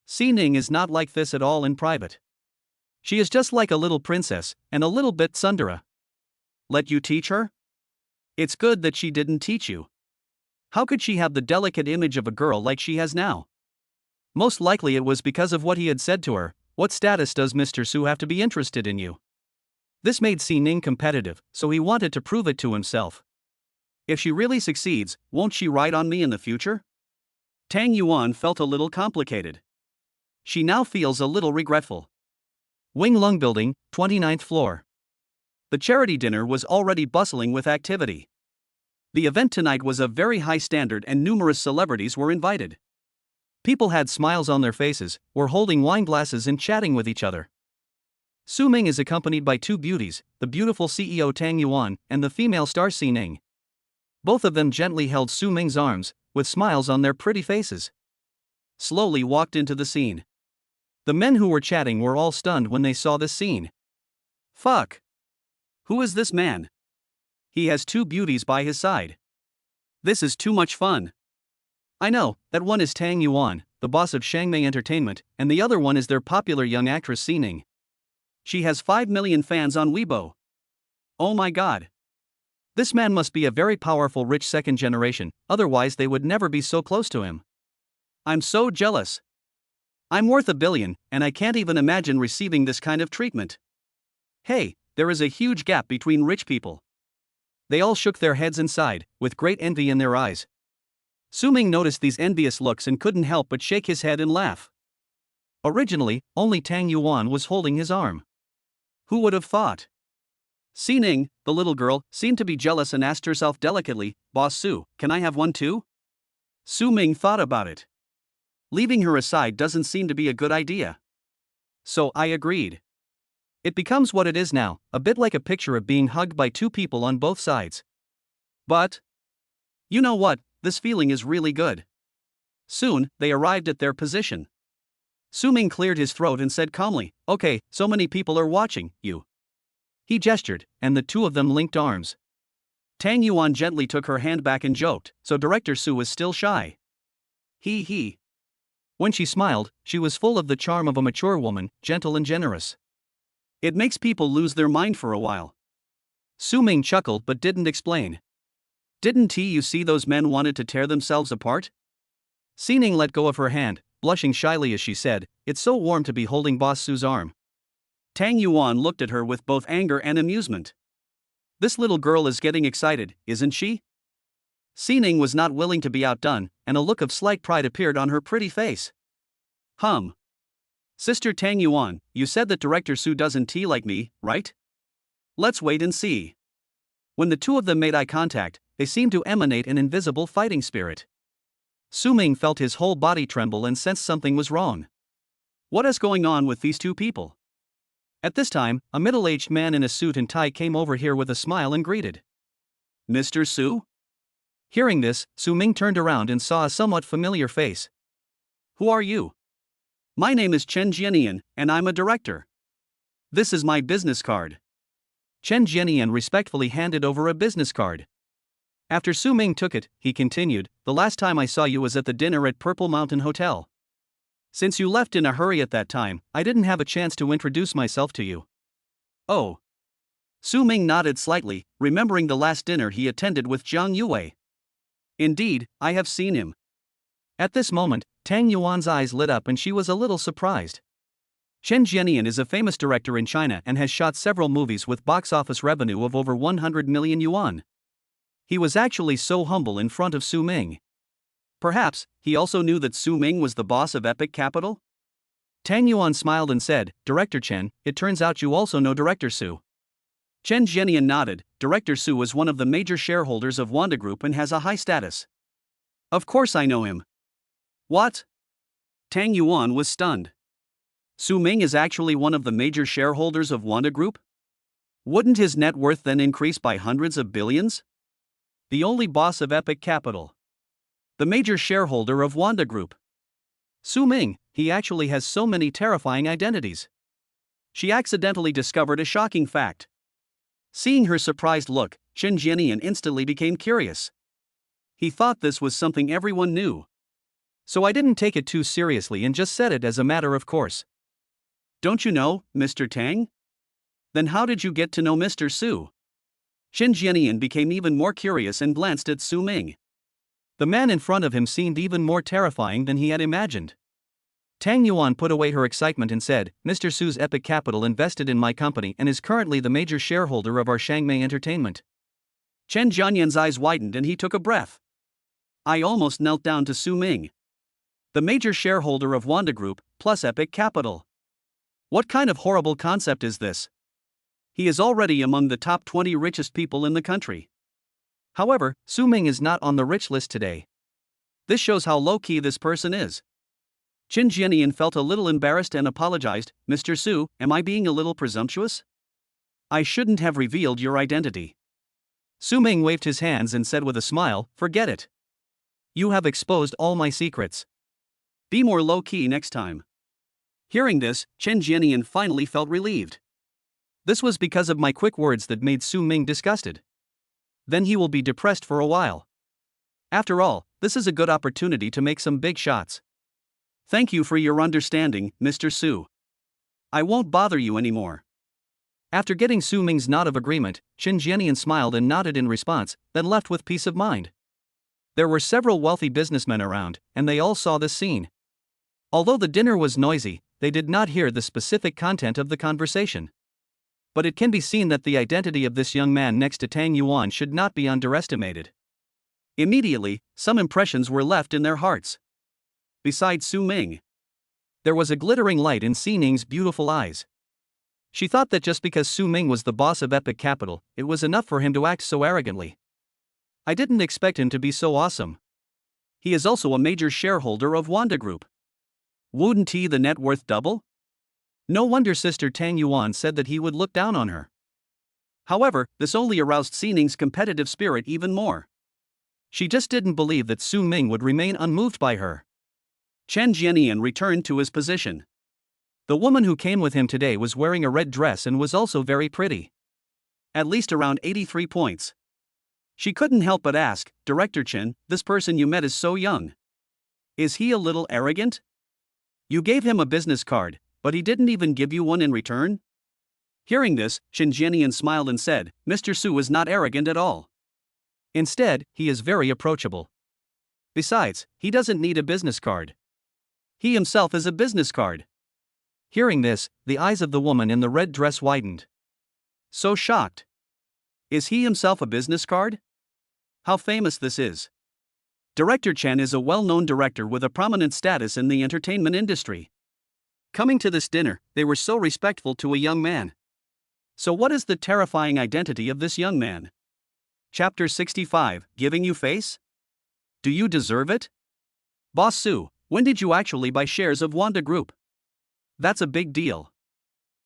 Si Ning is not like this at all in private. She is just like a little princess, and a little bit tsundere. Let you teach her? It's good that she didn't teach you. How could she have the delicate image of a girl like she has now? Most likely it was because of what he had said to her. What status does Mr. Su have to be interested in you? This made Si Ning competitive, so he wanted to prove it to himself. If she really succeeds, won't she ride on me in the future? Tang Yuan felt a little complicated. She now feels a little regretful. Wing Lung Building, 29th floor. The charity dinner was already bustling with activity. The event tonight was of very high standard and numerous celebrities were invited. People had smiles on their faces, were holding wine glasses and chatting with each other. Su Ming is accompanied by two beauties, the beautiful CEO Tang Yuan and the female star Si Ning. Both of them gently held Su Ming's arms, with smiles on their pretty faces. Slowly walked into the scene. The men who were chatting were all stunned when they saw this scene. Fuck! Who is this man? He has two beauties by his side. This is too much fun. I know, that one is Tang Yuan, the boss of Shangmei Entertainment, and the other one is their popular young actress Si Ning. She has 5 million fans on Weibo. Oh my god. This man must be a very powerful rich second generation, otherwise they would never be so close to him. I'm so jealous. I'm worth $1 billion, and I can't even imagine receiving this kind of treatment. Hey, there is a huge gap between rich people. They all shook their heads and sighed, with great envy in their eyes. Su Ming noticed these envious looks and couldn't help but shake his head and laugh. Originally, only Tang Yuan was holding his arm. Who would have thought? Si Ning, the little girl, seemed to be jealous and asked herself delicately, Boss Su, can I have one too? Su Ming thought about it. Leaving her aside doesn't seem to be a good idea. So I agreed. It becomes what it is now, a bit like a picture of being hugged by two people on both sides. But you know what, this feeling is really good. Soon, they arrived at their position. Su Ming cleared his throat and said calmly, okay, so many people are watching you. He gestured, and the two of them linked arms. Tang Yuan gently took her hand back and joked, so Director Su was still shy. He. When she smiled, she was full of the charm of a mature woman, gentle and generous. It makes people lose their mind for a while. Su Ming chuckled but didn't explain. Didn't you see those men wanted to tear themselves apart? Si Ning let go of her hand, blushing shyly as she said, it's so warm to be holding Boss Su's arm. Tang Yuan looked at her with both anger and amusement. This little girl is getting excited, isn't she? Si Ning was not willing to be outdone, and a look of slight pride appeared on her pretty face. Sister Tang Yuan, you said that Director Su doesn't like me, right? Let's wait and see. When the two of them made eye contact, they seemed to emanate an invisible fighting spirit. Su Ming felt his whole body tremble and sensed something was wrong. What is going on with these two people? At this time, a middle-aged man in a suit and tie came over here with a smile and greeted. Mr. Su? Hearing this, Su Ming turned around and saw a somewhat familiar face. Who are you? My name is Chen Jianian, and I'm a director. This is my business card. Chen Jianian respectfully handed over a business card. After Su Ming took it, he continued, the last time I saw you was at the dinner at Purple Mountain Hotel. Since you left in a hurry at that time, I didn't have a chance to introduce myself to you. Oh. Su Ming nodded slightly, remembering the last dinner he attended with Jiang Yue. Indeed, I have seen him. At this moment, Tang Yuan's eyes lit up and she was a little surprised. Chen Jianian is a famous director in China and has shot several movies with box office revenue of over 100 million yuan. He was actually so humble in front of Su Ming. Perhaps, he also knew that Su Ming was the boss of Epic Capital? Tang Yuan smiled and said, Director Chen, it turns out you also know Director Su. Chen Jianian nodded. Director Su is one of the major shareholders of Wanda Group and has a high status. Of course I know him. What? Tang Yuan was stunned. Su Ming is actually one of the major shareholders of Wanda Group? Wouldn't his net worth then increase by hundreds of billions? The only boss of Epic Capital. The major shareholder of Wanda Group. Su Ming, he actually has so many terrifying identities. She accidentally discovered a shocking fact. Seeing her surprised look, Chen Jianian instantly became curious. He thought this was something everyone knew. So I didn't take it too seriously and just said it as a matter of course. Don't you know, Mr. Tang? Then how did you get to know Mr. Su? Chen Jianian became even more curious and glanced at Su Ming. The man in front of him seemed even more terrifying than he had imagined. Tang Yuan put away her excitement and said, Mr. Su's Epic Capital invested in my company and is currently the major shareholder of our Shangmei Entertainment. Chen Jianian's eyes widened and he took a breath. I almost knelt down to Su Ming. The major shareholder of Wanda Group, plus Epic Capital. What kind of horrible concept is this? He is already among the top 20 richest people in the country. However, Su Ming is not on the rich list today. This shows how low-key this person is. Chen Jianian felt a little embarrassed and apologized. Mr. Su, am I being a little presumptuous? I shouldn't have revealed your identity. Su Ming waved his hands and said with a smile, forget it. You have exposed all my secrets. Be more low-key next time. Hearing this, Chen Jianian finally felt relieved. This was because of my quick words that made Su Ming disgusted. Then he will be depressed for a while. After all, this is a good opportunity to make some big shots. Thank you for your understanding, Mr. Su. I won't bother you anymore. After getting Su Ming's nod of agreement, Chen Jianian smiled and nodded in response, then left with peace of mind. There were several wealthy businessmen around, and they all saw this scene. Although the dinner was noisy, they did not hear the specific content of the conversation. But it can be seen that the identity of this young man next to Tang Yuan should not be underestimated. Immediately, some impressions were left in their hearts. Besides Su Ming, there was a glittering light in Si Ning's beautiful eyes. She thought that just because Su Ming was the boss of Epic Capital, it was enough for him to act so arrogantly. I didn't expect him to be so awesome. He is also a major shareholder of Wanda Group. Wouldn't he the net worth double? No wonder Sister Tang Yuan said that he would look down on her. However, this only aroused Si Ning's competitive spirit even more. She just didn't believe that Su Ming would remain unmoved by her. Chen Jianian returned to his position. The woman who came with him today was wearing a red dress and was also very pretty. At least around 83 points. She couldn't help but ask, Director Chen, this person you met is so young. Is he a little arrogant? You gave him a business card, but he didn't even give you one in return? Hearing this, Chen Jianian smiled and said, Mr. Su is not arrogant at all. Instead, he is very approachable. Besides, he doesn't need a business card. He himself is a business card. Hearing this, the eyes of the woman in the red dress widened. So shocked. Is he himself a business card? How famous this is. Director Chen is a well-known director with a prominent status in the entertainment industry. Coming to this dinner, they were so respectful to a young man. So what is the terrifying identity of this young man? Chapter 65, Giving You Face? Do you deserve it? Boss Su, when did you actually buy shares of Wanda Group? That's a big deal.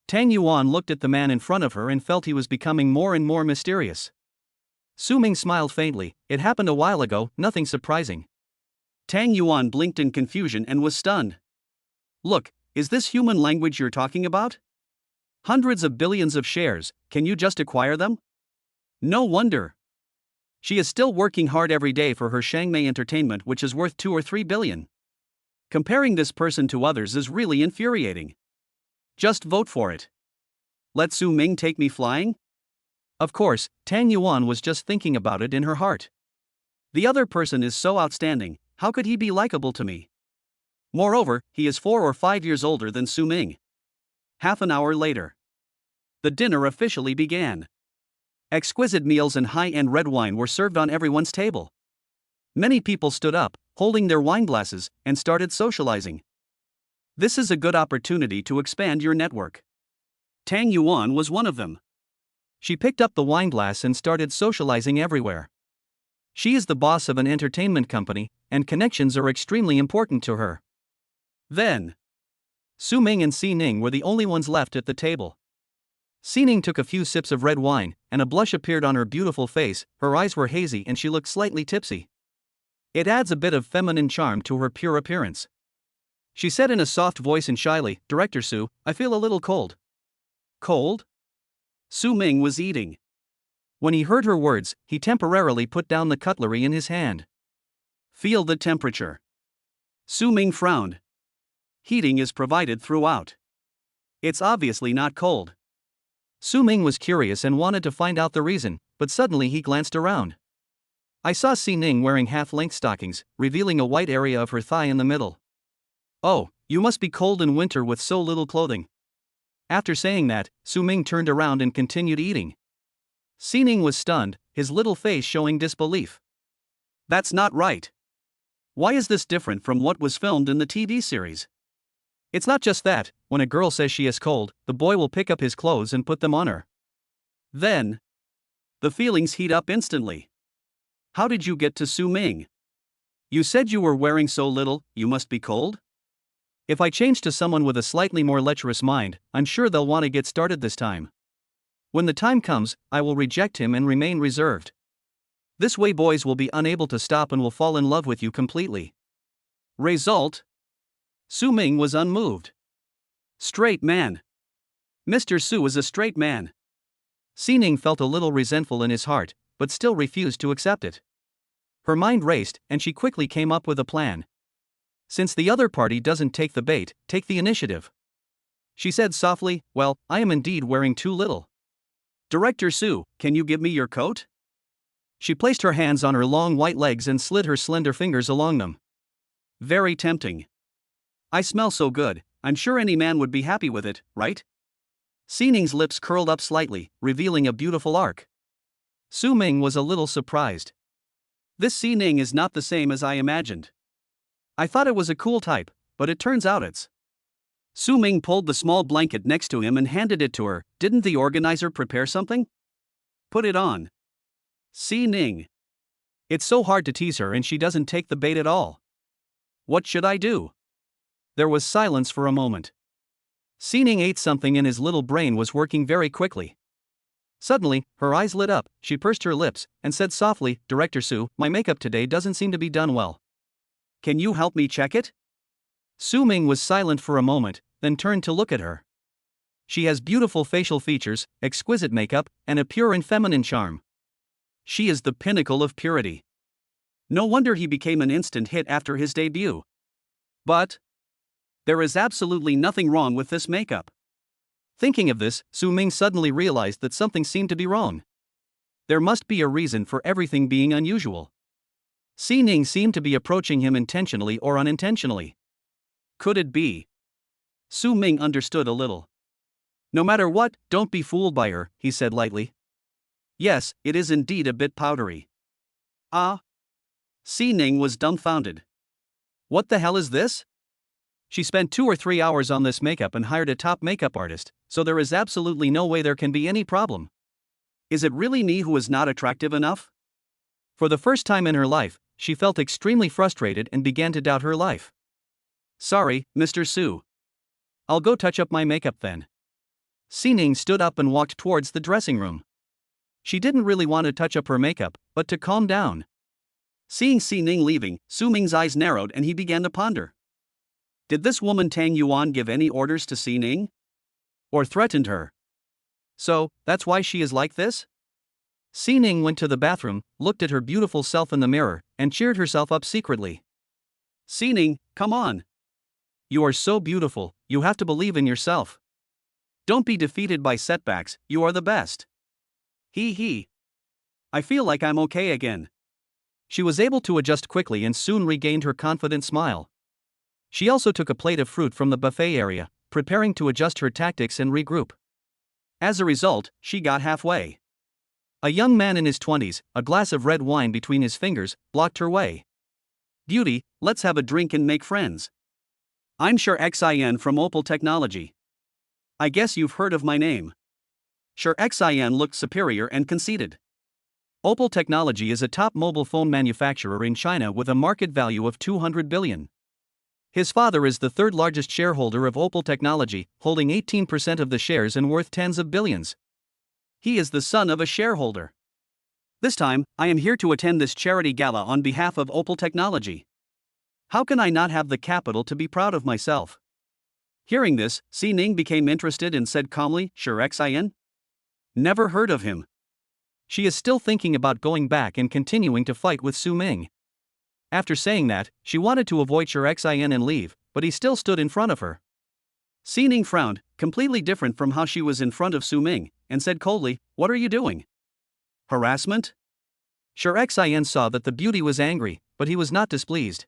Tang Yuan looked at the man in front of her and felt he was becoming more and more mysterious. Su Ming smiled faintly. It happened a while ago, nothing surprising. Tang Yuan blinked in confusion and was stunned. Look, is this human language you're talking about? Hundreds of billions of shares, can you just acquire them? No wonder. She is still working hard every day for her Shangmei Entertainment, which is worth 2 or 3 billion. Comparing this person to others is really infuriating. Just vote for it. Let Su Ming take me flying? Of course, Tang Yuan was just thinking about it in her heart. The other person is so outstanding, how could he be likable to me? Moreover, he is 4 or 5 years older than Su Ming. Half an hour later, the dinner officially began. Exquisite meals and high-end red wine were served on everyone's table. Many people stood up, holding their wine glasses, and started socializing. This is a good opportunity to expand your network. Tang Yuan was one of them. She picked up the wine glass and started socializing everywhere. She is the boss of an entertainment company, and connections are extremely important to her. Then, Su Ming and Si Ning were the only ones left at the table. Si Ning took a few sips of red wine, and a blush appeared on her beautiful face. Her eyes were hazy and she looked slightly tipsy. It adds a bit of feminine charm to her pure appearance. She said in a soft voice and shyly, "Director Su, I feel a little cold." Cold? Su Ming was eating. When he heard her words, he temporarily put down the cutlery in his hand. Feel the temperature. Su Ming frowned. Heating is provided throughout. It's obviously not cold. Su Ming was curious and wanted to find out the reason, but suddenly he glanced around. I saw Si Ning wearing half-length stockings, revealing a white area of her thigh in the middle. "Oh, you must be cold in winter with so little clothing." After saying that, Su Ming turned around and continued eating. Si Ning was stunned, his little face showing disbelief. "That's not right. Why is this different from what was filmed in the TV series? It's not just that, when a girl says she is cold, the boy will pick up his clothes and put them on her. Then, the feelings heat up instantly. How did you get to Su Ming? You said you were wearing so little, you must be cold? If I change to someone with a slightly more lecherous mind, I'm sure they'll want to get started this time. When the time comes, I will reject him and remain reserved. This way boys will be unable to stop and will fall in love with you completely." Result? Su Ming was unmoved. Straight man. Mr. Su is a straight man. Si Ning felt a little resentful in his heart, but still refused to accept it. Her mind raced, and she quickly came up with a plan. "Since the other party doesn't take the bait, take the initiative." She said softly, "Well, I am indeed wearing too little. Director Su, can you give me your coat?" She placed her hands on her long white legs and slid her slender fingers along them. Very tempting. I smell so good, I'm sure any man would be happy with it, right? Si Ning's lips curled up slightly, revealing a beautiful arc. Su Ming was a little surprised. This Si Ning is not the same as I imagined. I thought it was a cool type, but it turns out it's. Su Ming pulled the small blanket next to him and handed it to her. "Didn't the organizer prepare something? Put it on." Si Ning. It's so hard to tease her and she doesn't take the bait at all. What should I do? There was silence for a moment. Si Ning ate something and his little brain was working very quickly. Suddenly, her eyes lit up, she pursed her lips, and said softly, "Director Su, my makeup today doesn't seem to be done well. Can you help me check it?" Su Ming was silent for a moment, then turned to look at her. She has beautiful facial features, exquisite makeup, and a pure and feminine charm. She is the pinnacle of purity. No wonder he became an instant hit after his debut. But there is absolutely nothing wrong with this makeup. Thinking of this, Su Ming suddenly realized that something seemed to be wrong. There must be a reason for everything being unusual. Si Ning seemed to be approaching him intentionally or unintentionally. Could it be? Su Ming understood a little. "No matter what, don't be fooled by her," he said lightly. "Yes, it is indeed a bit powdery." "Ah?" Si Ning was dumbfounded. "What the hell is this?" She spent 2 or 3 hours on this makeup and hired a top makeup artist, so there is absolutely no way there can be any problem. Is it really me who is not attractive enough? For the first time in her life, she felt extremely frustrated and began to doubt her life. "Sorry, Mr. Su. I'll go touch up my makeup then." Si Ning stood up and walked towards the dressing room. She didn't really want to touch up her makeup, but to calm down. Seeing Si Ning leaving, Su Ming's eyes narrowed and he began to ponder. Did this woman Tang Yuan give any orders to Si Ning? Or threatened her? So, that's why she is like this? Si Ning went to the bathroom, looked at her beautiful self in the mirror, and cheered herself up secretly. Si Ning, come on. You are so beautiful, you have to believe in yourself. Don't be defeated by setbacks, you are the best. He. I feel like I'm okay again. She was able to adjust quickly and soon regained her confident smile. She also took a plate of fruit from the buffet area, preparing to adjust her tactics and regroup. As a result, she got halfway. A young man in his 20s, a glass of red wine between his fingers, blocked her way. Beauty, let's have a drink and make friends. I'm Sure Xin from Opal Technology. I guess you've heard of my name. Sure Xin looked superior and conceited. Opal Technology is a top mobile phone manufacturer in China with a market value of 200 billion. His father is the third largest shareholder of Opal Technology, holding 18% of the shares and worth tens of billions. He is the son of a shareholder. This time, I am here to attend this charity gala on behalf of Opal Technology. How can I not have the capital to be proud of myself? Hearing this, Si Ning became interested and said calmly, "Sure Xin? Never heard of him." She is still thinking about going back and continuing to fight with Su Ming. After saying that, she wanted to avoid Sure Xin and leave, but he still stood in front of her. Si Ning frowned, completely different from how she was in front of Su Ming, and said coldly, "What are you doing? Harassment?" Sure Xin saw that the beauty was angry, but he was not displeased.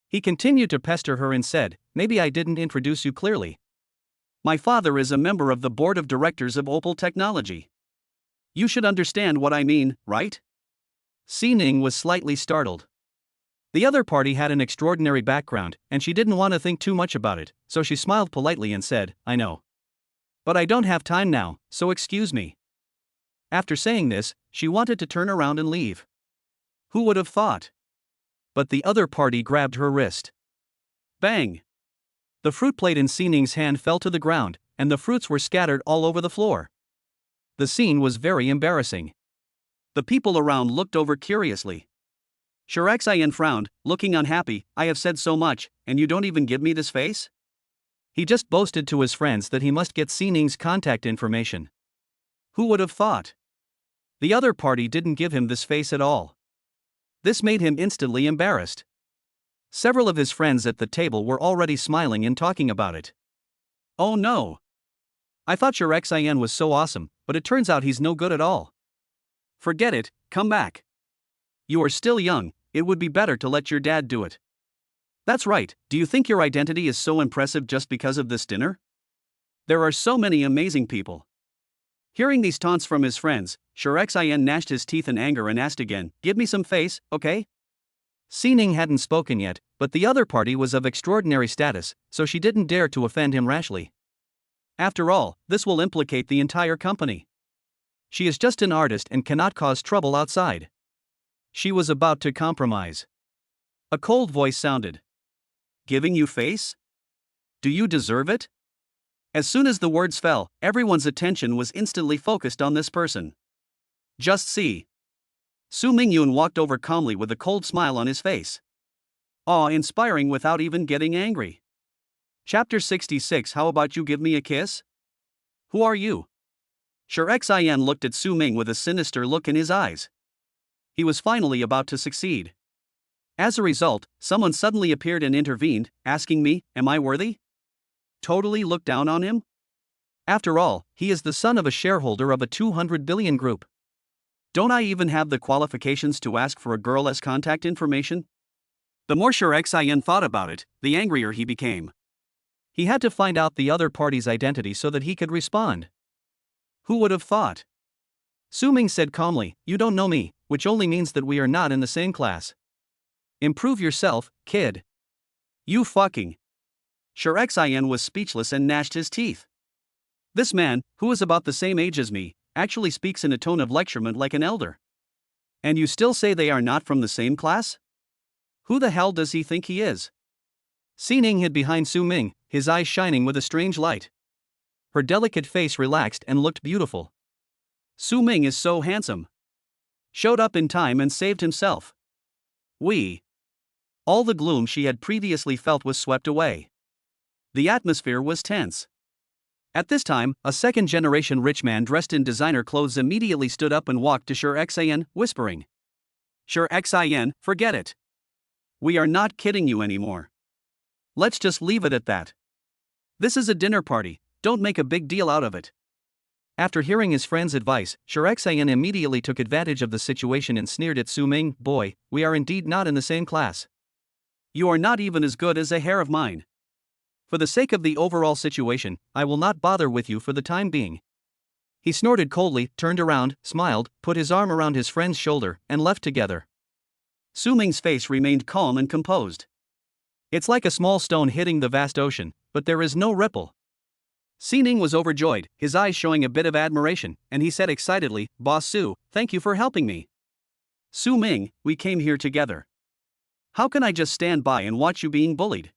He continued to pester her and said, "Maybe I didn't introduce you clearly. My father is a member of the board of directors of Opal Technology. You should understand what I mean, right?" Si Ning was slightly startled. The other party had an extraordinary background, and she didn't want to think too much about it, so she smiled politely and said, "I know. But I don't have time now, so excuse me." After saying this, she wanted to turn around and leave. Who would have thought? But the other party grabbed her wrist. Bang! The fruit plate in Si Ning's hand fell to the ground, and the fruits were scattered all over the floor. The scene was very embarrassing. The people around looked over curiously. Sure Xin frowned, looking unhappy. "I have said so much, and you don't even give me this face?" He just boasted to his friends that he must get Si Ning's contact information. Who would have thought? The other party didn't give him this face at all. This made him instantly embarrassed. Several of his friends at the table were already smiling and talking about it. "Oh no! I thought Sure Xin was so awesome, but it turns out he's no good at all. Forget it, come back. You are still young, it would be better to let your dad do it." That's right, do you think your identity is so impressive just because of this dinner? There are so many amazing people. Hearing these taunts from his friends, Sure Xin gnashed his teeth in anger and asked again, "Give me some face, okay?" Si Ning hadn't spoken yet, but the other party was of extraordinary status, so she didn't dare to offend him rashly. After all, this will implicate the entire company. She is just an artist and cannot cause trouble outside. She was about to compromise. A cold voice sounded. "Giving you face? Do you deserve it?" As soon as the words fell, everyone's attention was instantly focused on this person. Just see. Su Mingyun walked over calmly with a cold smile on his face. Awe-inspiring without even getting angry. Chapter 66. How about you give me a kiss? Who are you? Sure Xin looked at Su Ming with a sinister look in his eyes. He was finally about to succeed. As a result, someone suddenly appeared and intervened, asking me, "Am I worthy?" Totally look down on him? After all, he is the son of a shareholder of a 200 billion group. Don't I even have the qualifications to ask for a girl's contact information? The more Sure Xin thought about it, the angrier he became. He had to find out the other party's identity so that he could respond. Who would have thought? Su Ming said calmly, "You don't know me, which only means that we are not in the same class. Improve yourself, kid." You fucking. Sure Xin was speechless and gnashed his teeth. This man, who is about the same age as me, actually speaks in a tone of lecturement like an elder. And you still say they are not from the same class? Who the hell does he think he is? Si Ning hid behind Su Ming, his eyes shining with a strange light. Her delicate face relaxed and looked beautiful. Su Ming is so handsome. Showed up in time and saved himself. All the gloom she had previously felt was swept away. The atmosphere was tense. At this time, a second-generation rich man dressed in designer clothes immediately stood up and walked to Sure Xin, whispering, "Sure Xin, forget it. We are not kidding you anymore. Let's just leave it at that. This is a dinner party, don't make a big deal out of it." After hearing his friend's advice, Sure Xin immediately took advantage of the situation and sneered at Su Ming, "Boy, we are indeed not in the same class. You are not even as good as a hair of mine. For the sake of the overall situation, I will not bother with you for the time being." He snorted coldly, turned around, smiled, put his arm around his friend's shoulder, and left together. Su Ming's face remained calm and composed. It's like a small stone hitting the vast ocean, but there is no ripple. Si Ning was overjoyed, his eyes showing a bit of admiration, and he said excitedly, "Boss Su, thank you for helping me. Su Ming, we came here together. How can I just stand by and watch you being bullied?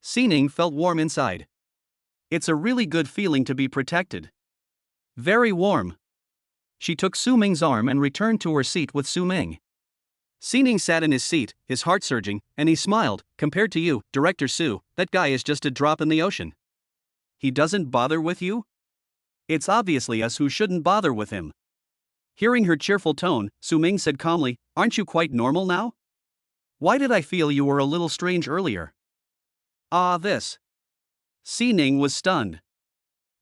Xining felt warm inside. It's a really good feeling to be protected. Very warm. She took Su Ming's arm and returned to her seat with Su Ming. Xining sat in his seat, his heart surging, and he smiled. Compared to you, Director Su, that guy is just a drop in the ocean. He doesn't bother with you? It's obviously us who shouldn't bother with him. Hearing her cheerful tone, Su Ming said calmly, aren't you quite normal now? Why did I feel you were a little strange earlier? This. Xining was stunned.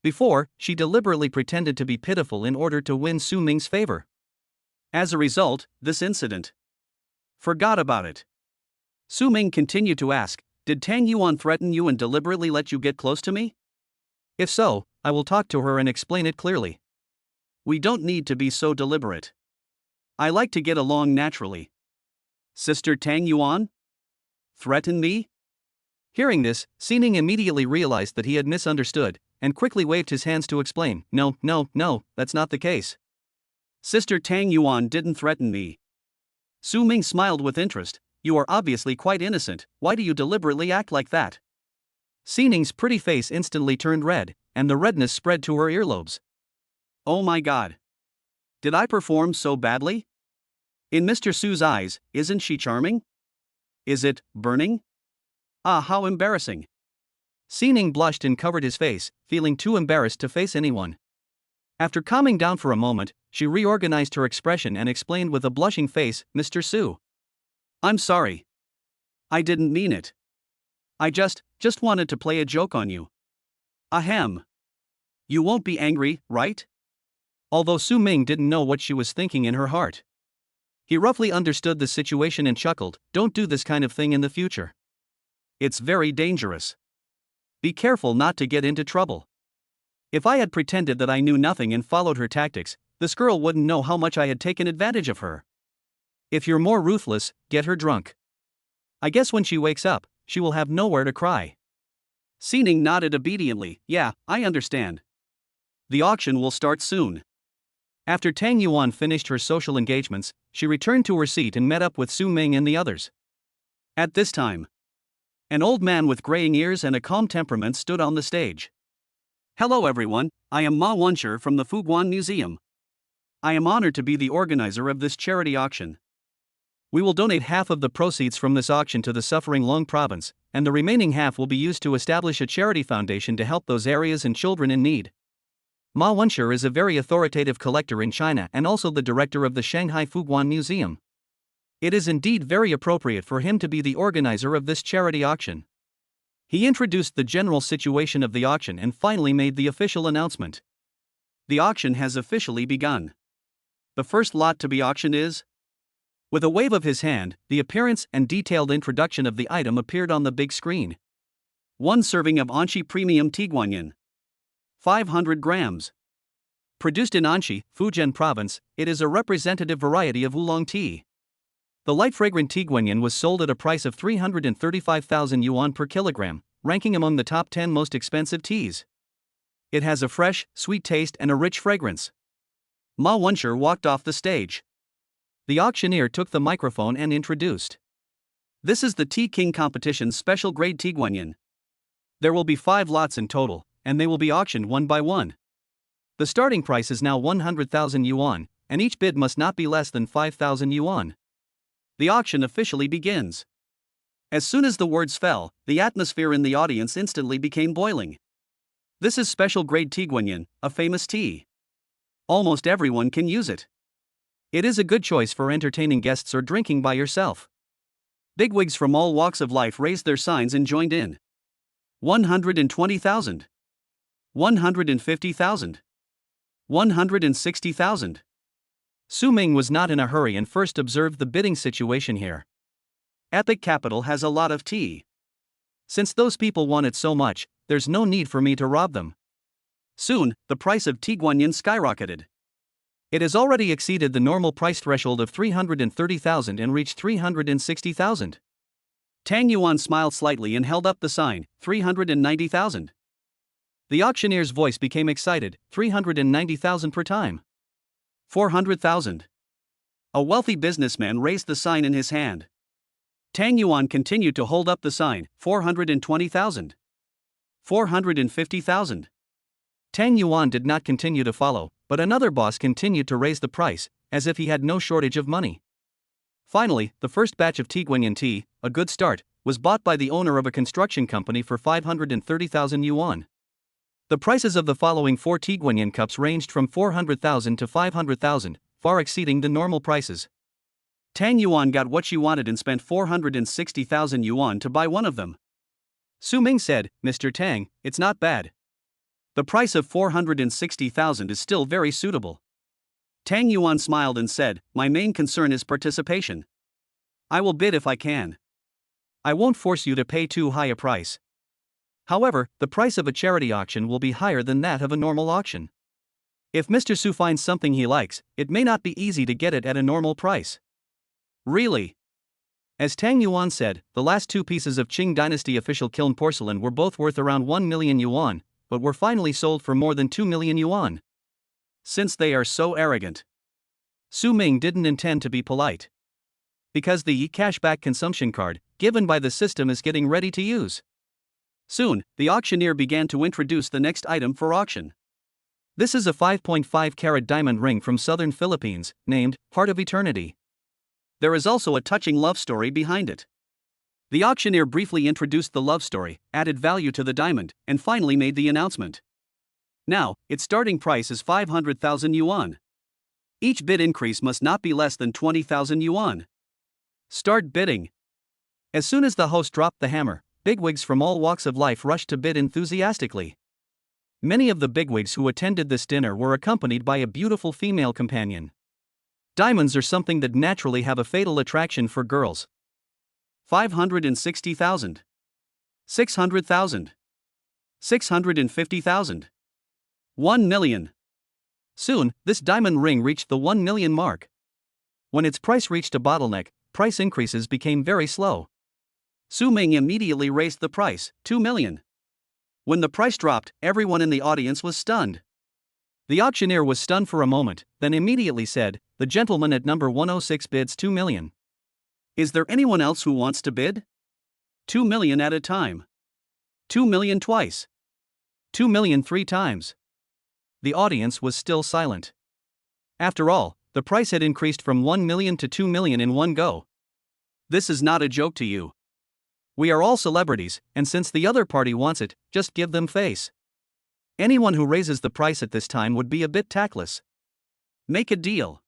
Before, she deliberately pretended to be pitiful in order to win Su Ming's favor. As a result, this incident. Forgot about it. Su Ming continued to ask, did Tang Yuan threaten you and deliberately let you get close to me? If so, I will talk to her and explain it clearly. We don't need to be so deliberate. I like to get along naturally. Sister Tang Yuan? Threaten me? Hearing this, Xining immediately realized that he had misunderstood, and quickly waved his hands to explain, no, that's not the case. Sister Tang Yuan didn't threaten me. Su Ming smiled with interest, you are obviously quite innocent, why do you deliberately act like that? Xining's pretty face instantly turned red, and the redness spread to her earlobes. Oh my god. Did I perform so badly? In Mr. Su's eyes, isn't she charming? Is it burning? How embarrassing. Xining blushed and covered his face, feeling too embarrassed to face anyone. After calming down for a moment, she reorganized her expression and explained with a blushing face, Mr. Su. I'm sorry. I didn't mean it. I just wanted to play a joke on you. Ahem. You won't be angry, right? Although Su Ming didn't know what she was thinking in her heart. He roughly understood the situation and chuckled, don't do this kind of thing in the future. It's very dangerous. Be careful not to get into trouble. If I had pretended that I knew nothing and followed her tactics, this girl wouldn't know how much I had taken advantage of her. If you're more ruthless, get her drunk. I guess when she wakes up, she will have nowhere to cry. Xining nodded obediently, yeah, I understand. The auction will start soon. After Tang Yuan finished her social engagements, she returned to her seat and met up with Su Ming and the others. At this time, an old man with graying ears and a calm temperament stood on the stage. Hello everyone, I am Ma Wensher from the Fuguan Museum. I am honored to be the organizer of this charity auction. We will donate half of the proceeds from this auction to the suffering Long province, and the remaining half will be used to establish a charity foundation to help those areas and children in need. Ma Wensher is a very authoritative collector in China and also the director of the Shanghai Fuguan Museum. It is indeed very appropriate for him to be the organizer of this charity auction. He introduced the general situation of the auction and finally made the official announcement. The auction has officially begun. The first lot to be auctioned is. With a wave of his hand, the appearance and detailed introduction of the item appeared on the big screen. 1 serving of Anshi Premium Tea Guanyin. 500 grams. Produced in Anshi, Fujian Province, it is a representative variety of oolong tea. The light fragrant tea guanyin was sold at a price of 335,000 yuan per kilogram, ranking among the top 10 most expensive teas. It has a fresh, sweet taste and a rich fragrance. Ma Wensher walked off the stage. The auctioneer took the microphone and introduced. This is the Tea King Competition's special grade tea guanyin. There will be 5 lots in total, and they will be auctioned one by one. The starting price is now 100,000 yuan, and each bid must not be less than 5,000 yuan. The auction officially begins. As soon as the words fell, the atmosphere in the audience instantly became boiling. This is special grade tea guanyin, a famous tea. Almost everyone can use it. It is a good choice for entertaining guests or drinking by yourself. Bigwigs from all walks of life raised their signs and joined in. 120,000. 150,000. 160,000. Su Ming was not in a hurry and first observed the bidding situation here. Epic Capital has a lot of tea. Since those people want it so much, there's no need for me to rob them. Soon, the price of tea guanyin skyrocketed. It has already exceeded the normal price threshold of 330,000 and reached 360,000. Tang Yuan smiled slightly and held up the sign, 390,000. The auctioneer's voice became excited, 390,000 per time. 400,000. A wealthy businessman raised the sign in his hand. Tang Yuan continued to hold up the sign, 420,000. 450,000. Tang Yuan did not continue to follow, but another boss continued to raise the price, as if he had no shortage of money. Finally, the first batch of Tiguanyin tea, a good start, was bought by the owner of a construction company for 530,000 yuan. The prices of the following 4 Tiguanyin cups ranged from 400,000 to 500,000, far exceeding the normal prices. Tang Yuan got what she wanted and spent 460,000 yuan to buy one of them. Su Ming said, "Mr. Tang, it's not bad. The price of 460,000 is still very suitable." Tang Yuan smiled and said, "My main concern is participation. I will bid if I can. I won't force you to pay too high a price. However, the price of a charity auction will be higher than that of a normal auction. If Mr. Su finds something he likes, it may not be easy to get it at a normal price." Really? As Tang Yuan said, the last 2 pieces of Qing Dynasty official kiln porcelain were both worth around 1 million yuan, but were finally sold for more than 2 million yuan. Since they are so arrogant. Su Ming didn't intend to be polite. Because the cashback consumption card, given by the system, is getting ready to use. Soon, the auctioneer began to introduce the next item for auction. This is a 5.5 carat diamond ring from southern Philippines, named Heart of Eternity. There is also a touching love story behind it. The auctioneer briefly introduced the love story, added value to the diamond, and finally made the announcement. Now, its starting price is 500,000 yuan. Each bid increase must not be less than 20,000 yuan. Start bidding. As soon as the host dropped the hammer, bigwigs from all walks of life rushed to bid enthusiastically. Many of the bigwigs who attended this dinner were accompanied by a beautiful female companion. Diamonds are something that naturally have a fatal attraction for girls. 560,000. 600,000. 650,000. 1 million. Soon, this diamond ring reached the 1 million mark. When its price reached a bottleneck, price increases became very slow. Su Ming immediately raised the price, 2 million. When the price dropped, everyone in the audience was stunned. The auctioneer was stunned for a moment, then immediately said, "The gentleman at number 106 bids 2 million. Is there anyone else who wants to bid? 2 million at a time. 2 million twice. 2 million 3 times." The audience was still silent. After all, the price had increased from 1 million to 2 million in one go. This is not a joke to you. We are all celebrities, and since the other party wants it, just give them face. Anyone who raises the price at this time would be a bit tactless. Make a deal.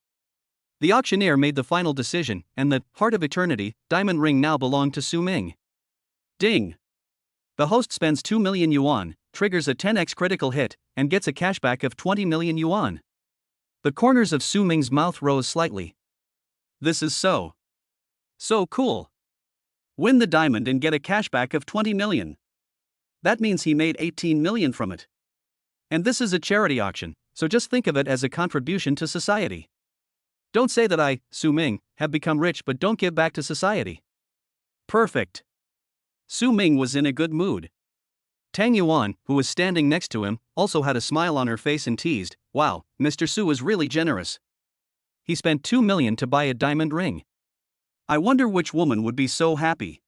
The auctioneer made the final decision, and the Heart of Eternity diamond ring now belonged to Su Ming. Ding! The host spends 2 million yuan, triggers a 10x critical hit, and gets a cashback of 20 million yuan. The corners of Su Ming's mouth rose slightly. This is so cool. Win the diamond and get a cashback of 20 million. That means he made 18 million from it. And this is a charity auction, so just think of it as a contribution to society. Don't say that I, Su Ming, have become rich but don't give back to society. Perfect. Su Ming was in a good mood. Tang Yuan, who was standing next to him, also had a smile on her face and teased, "Wow, Mr. Su was really generous. He spent 2 million to buy a diamond ring. I wonder which woman would be so happy.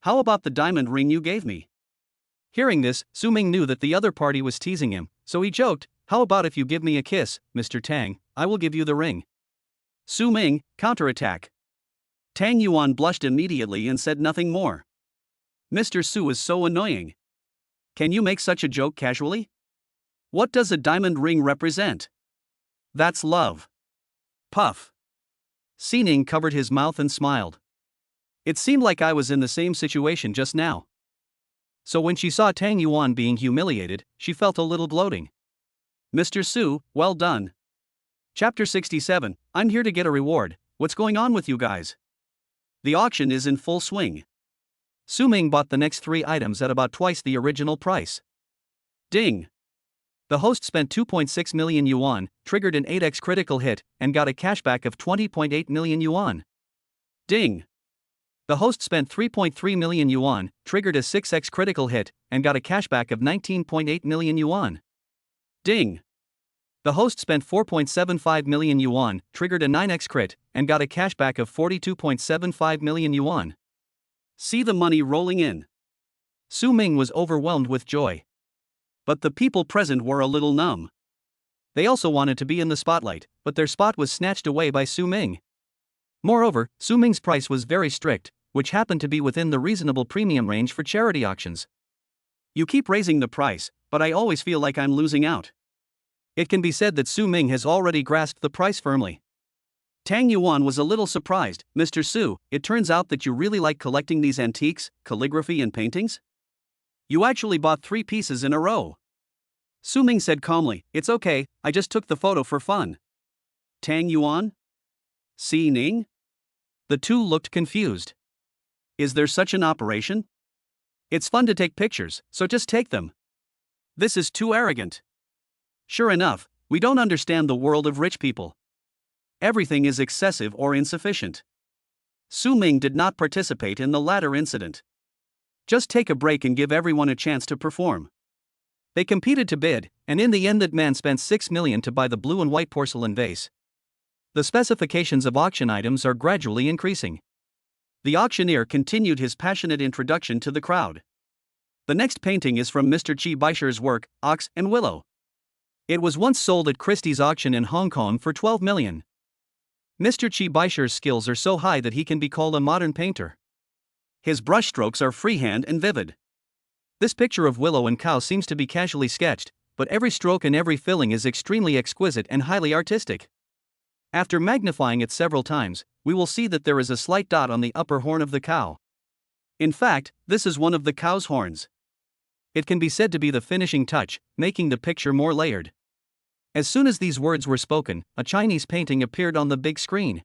How about the diamond ring you gave me?" Hearing this, Su Ming knew that the other party was teasing him, so he joked, "How about if you give me a kiss, Mr. Tang, I will give you the ring." Su Ming, counterattack. Tang Yuan blushed immediately and said nothing more. Mr. Su is so annoying. Can you make such a joke casually? What does a diamond ring represent? That's love. Puff. Xining covered his mouth and smiled. It seemed like I was in the same situation just now. So when she saw Tang Yuan being humiliated, she felt a little gloating. Mr. Su, well done. Chapter 67, I'm here to get a reward. What's going on with you guys? The auction is in full swing. Su Ming bought the next 3 items at about twice the original price. Ding! The host spent 2.6 million yuan, triggered an 8x critical hit, and got a cashback of 20.8 million yuan. Ding! The host spent 3.3 million yuan, triggered a 6x critical hit, and got a cashback of 19.8 million yuan. Ding! The host spent 4.75 million yuan, triggered a 9x crit, and got a cashback of 42.75 million yuan. See the money rolling in. Su Ming was overwhelmed with joy. But the people present were a little numb. They also wanted to be in the spotlight, but their spot was snatched away by Su Ming. Moreover, Su Ming's price was very strict, which happened to be within the reasonable premium range for charity auctions. You keep raising the price, but I always feel like I'm losing out. It can be said that Su Ming has already grasped the price firmly. Tang Yuan was a little surprised. Mr. Su, it turns out that you really like collecting these antiques, calligraphy and paintings? You actually bought 3 pieces in a row. Su Ming said calmly, it's okay, I just took the photo for fun. Tang Yuan? Si Ning? The two looked confused. Is there such an operation? It's fun to take pictures, so just take them. This is too arrogant. Sure enough, we don't understand the world of rich people. Everything is excessive or insufficient. Su Ming did not participate in the latter incident. Just take a break and give everyone a chance to perform. They competed to bid, and in the end that man spent 6 million to buy the blue and white porcelain vase. The specifications of auction items are gradually increasing. The auctioneer continued his passionate introduction to the crowd. The next painting is from Mr. Chi Baisher's work, Ox and Willow. It was once sold at Christie's auction in Hong Kong for 12 million. Mr. Chi Baisher's skills are so high that he can be called a modern painter. His brushstrokes are freehand and vivid. This picture of Willow and Cow seems to be casually sketched, but every stroke and every filling is extremely exquisite and highly artistic. After magnifying it several times, we will see that there is a slight dot on the upper horn of the cow. In fact, this is one of the cow's horns. It can be said to be the finishing touch, making the picture more layered. As soon as these words were spoken, a Chinese painting appeared on the big screen.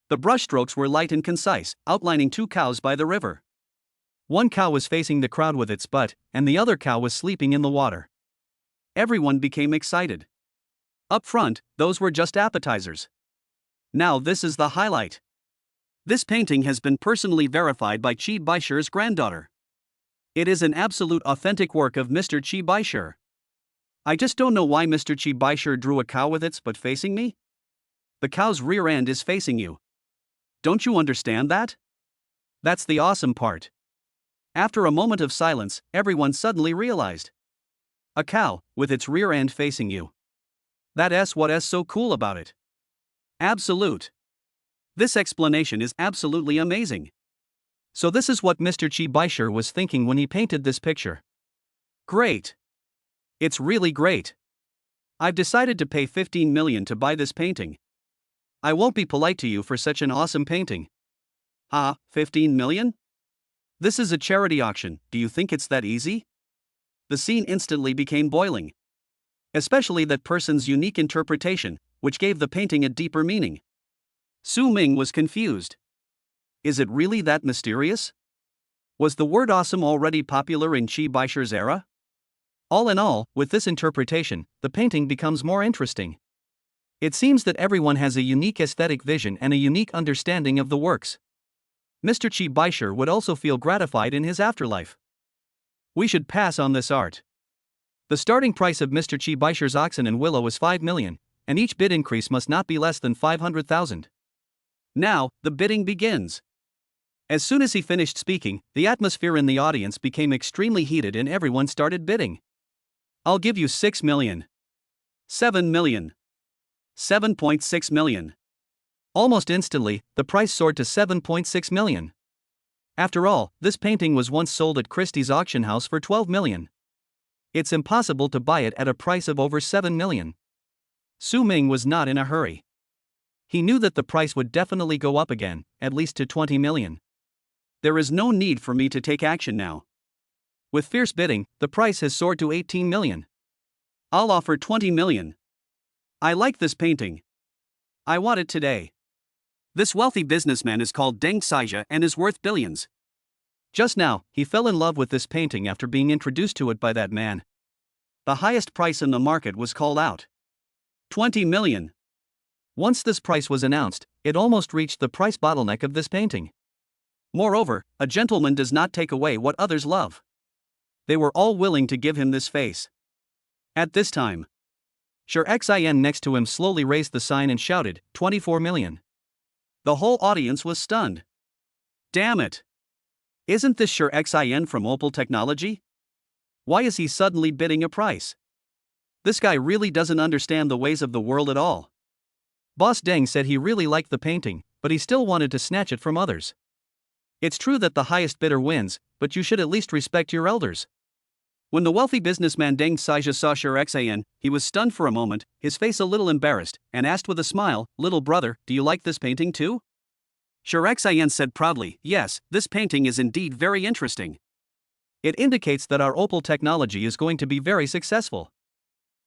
The brushstrokes were light and concise, outlining 2 cows by the river. One cow was facing the crowd with its butt, and the other cow was sleeping in the water. Everyone became excited. Up front, those were just appetizers. Now this is the highlight. This painting has been personally verified by Chi Baisher's granddaughter. It is an absolute authentic work of Mr. Chi Baisher. I just don't know why Mr. Chi Baisher drew a cow with its butt facing me. The cow's rear end is facing you. Don't you understand that? That's the awesome part. After a moment of silence, everyone suddenly realized. A cow, with its rear end facing you. That's what's so cool about it. Absolute. This explanation is absolutely amazing. So this is what Mr. Chi Baisher was thinking when he painted this picture. Great. It's really great. I've decided to pay 15 million to buy this painting. I won't be polite to you for such an awesome painting. 15 million? This is a charity auction, do you think it's that easy? The scene instantly became boiling. Especially that person's unique interpretation, which gave the painting a deeper meaning. Su Ming was confused. Is it really that mysterious? Was the word awesome already popular in Chi Baisher's era? All in all, with this interpretation, the painting becomes more interesting. It seems that everyone has a unique aesthetic vision and a unique understanding of the works. Mr. Chi Baisher would also feel gratified in his afterlife. We should pass on this art. The starting price of Mr. Chi Baisher's Oxen and Willow is 5 million, and each bid increase must not be less than 500,000. Now, the bidding begins. As soon as he finished speaking, the atmosphere in the audience became extremely heated and everyone started bidding. I'll give you 6 million. 7 million. 7.6 million. Almost instantly, the price soared to 7.6 million. After all, this painting was once sold at Christie's auction house for 12 million. It's impossible to buy it at a price of over 7 million. Su Ming was not in a hurry. He knew that the price would definitely go up again, at least to 20 million. There is no need for me to take action now. With fierce bidding, the price has soared to 18 million. I'll offer 20 million. I like this painting. I want it today. This wealthy businessman is called Deng Xijia and is worth billions. Just now, he fell in love with this painting after being introduced to it by that man. The highest price in the market was called out. 20 million. Once this price was announced, it almost reached the price bottleneck of this painting. Moreover, a gentleman does not take away what others love. They were all willing to give him this face. At this time, Sher Xin next to him slowly raised the sign and shouted, 24 million. The whole audience was stunned. Damn it. Isn't this Sure Xin from Opal Technology? Why is he suddenly bidding a price? This guy really doesn't understand the ways of the world at all. Boss Deng said he really liked the painting, but he still wanted to snatch it from others. It's true that the highest bidder wins, but you should at least respect your elders. When the wealthy businessman Deng Xiaoxia saw Sure Xin, he was stunned for a moment, his face a little embarrassed, and asked with a smile, "Little brother, do you like this painting too?" Sure Xin said proudly, "Yes, this painting is indeed very interesting. It indicates that our Opal technology is going to be very successful.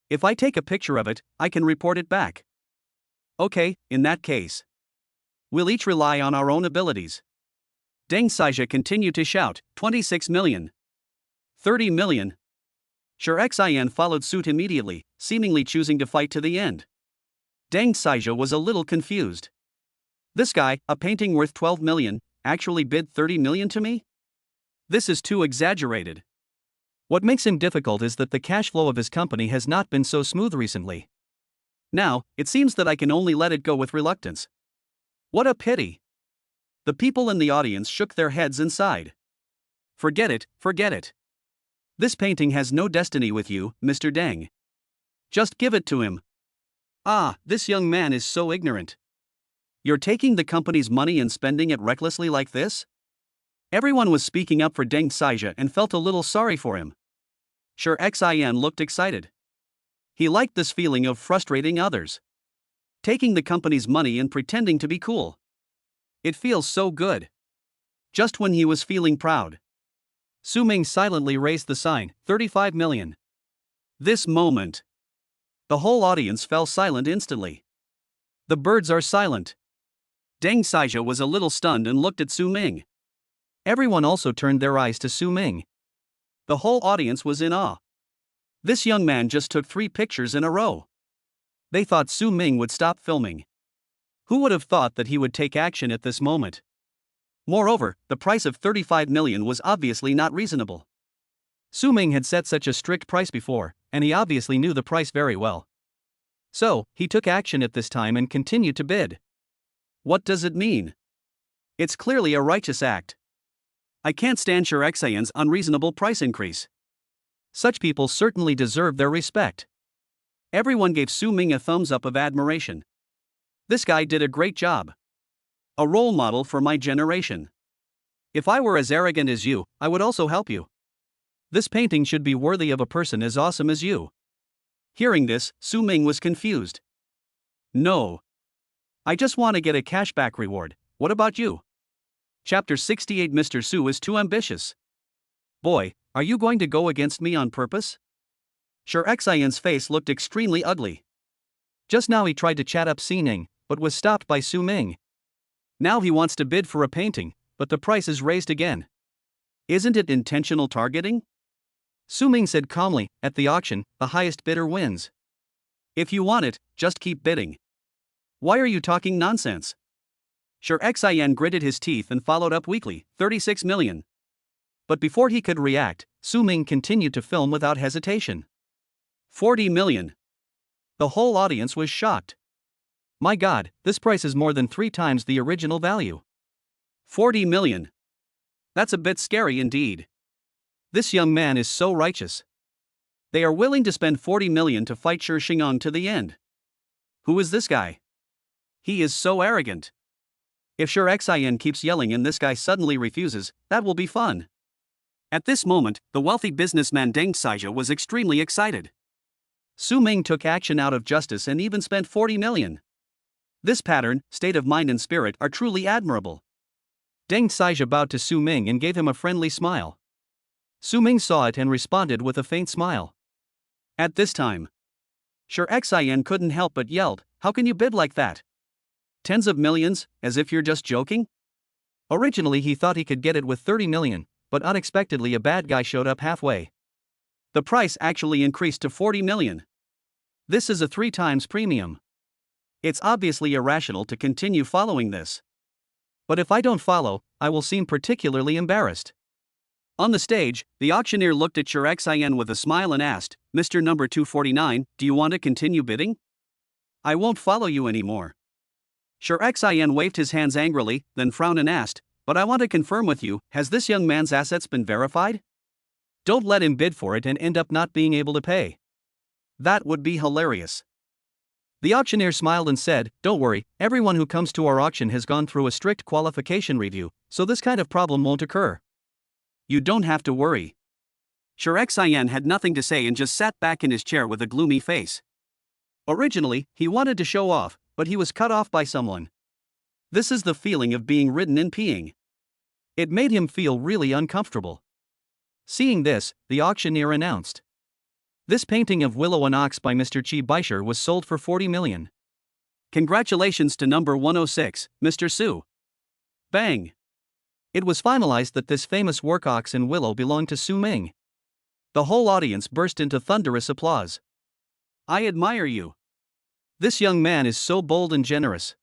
If I take a picture of it, I can report it back." "Okay, in that case. We'll each rely on our own abilities." Deng Xiaoxia continued to shout, 26 million. 30 million. Sure Xin followed suit immediately, seemingly choosing to fight to the end. Deng Xiaoxia was a little confused. This guy, a painting worth 12 million, actually bid 30 million to me? This is too exaggerated. What makes him difficult is that the cash flow of his company has not been so smooth recently. Now, it seems that I can only let it go with reluctance. What a pity. The people in the audience shook their heads and sighed. Forget it, forget it. This painting has no destiny with you, Mr. Deng. Just give it to him. Ah, this young man is so ignorant. You're taking the company's money and spending it recklessly like this? Everyone was speaking up for Deng Xiaoxia and felt a little sorry for him. Sure Xin looked excited. He liked this feeling of frustrating others. Taking the company's money and pretending to be cool. It feels so good. Just when he was feeling proud, Su Ming silently raised the sign, 35 million. This moment, the whole audience fell silent instantly. The birds are silent. Deng Xiaoxia was a little stunned and looked at Su Ming. Everyone also turned their eyes to Su Ming. The whole audience was in awe. This young man just took 3 pictures in a row. They thought Su Ming would stop filming. Who would have thought that he would take action at this moment? Moreover, the price of 35 million was obviously not reasonable. Su Ming had set such a strict price before, and he obviously knew the price very well. So, he took action at this time and continued to bid. What does it mean? It's clearly a righteous act. I can't stand Sure Xin's unreasonable price increase. Such people certainly deserve their respect. Everyone gave Su Ming a thumbs up of admiration. This guy did a great job. A role model for my generation. If I were as arrogant as you, I would also help you. This painting should be worthy of a person as awesome as you. Hearing this, Su Ming was confused. No. I just want to get a cashback reward. What about you? Chapter 68. Mr. Su is too ambitious. Boy, are you going to go against me on purpose? Sure Xin's face looked extremely ugly. Just now he tried to chat up Xining, but was stopped by Su Ming. Now he wants to bid for a painting, but the price is raised again. Isn't it intentional targeting? Su Ming said calmly, at the auction, the highest bidder wins. If you want it, just keep bidding. Why are you talking nonsense? Sure Xin gritted his teeth and followed up weakly, 36 million. But before he could react, Su Ming continued to film without hesitation. 40 million. The whole audience was shocked. My God, this price is more than 3 times the original value. 40 million. That's a bit scary indeed. This young man is so righteous. They are willing to spend 40 million to fight Sure Xingong to the end. Who is this guy? He is so arrogant. If Sure Xin keeps yelling and this guy suddenly refuses, that will be fun. At this moment, the wealthy businessman Deng Xiaoxia was extremely excited. Su Ming took action out of justice and even spent 40 million. This pattern, state of mind and spirit are truly admirable. Deng Xiaoxia bowed to Su Ming and gave him a friendly smile. Su Ming saw it and responded with a faint smile. At this time, Sure Xin couldn't help but yelled, "How can you bid like that? Tens of millions, as if you're just joking?" Originally he thought he could get it with 30 million, but unexpectedly a bad guy showed up halfway. The price actually increased to 40 million. This is a 3 times premium. It's obviously irrational to continue following this. But if I don't follow, I will seem particularly embarrassed. On the stage, the auctioneer looked at Sure Xin with a smile and asked, "Mr. Number 249, do you want to continue bidding? I won't follow you anymore." Sure Xin waved his hands angrily, then frowned and asked, but I want to confirm with you, has this young man's assets been verified? Don't let him bid for it and end up not being able to pay. That would be hilarious. The auctioneer smiled and said, "Don't worry, everyone who comes to our auction has gone through a strict qualification review, so this kind of problem won't occur. You don't have to worry." Shurexien had nothing to say and just sat back in his chair with a gloomy face. Originally, he wanted to show off, but he was cut off by someone. This is the feeling of being ridden and peeing. It made him feel really uncomfortable. Seeing this, the auctioneer announced, "This painting of Willow and Ox by Mr. Chi Baisher was sold for 40 million. Congratulations to number 106, Mr. Su." Bang! It was finalized that this famous work Ox and Willow belonged to Su Ming. The whole audience burst into thunderous applause. "I admire you. This young man is so bold and generous."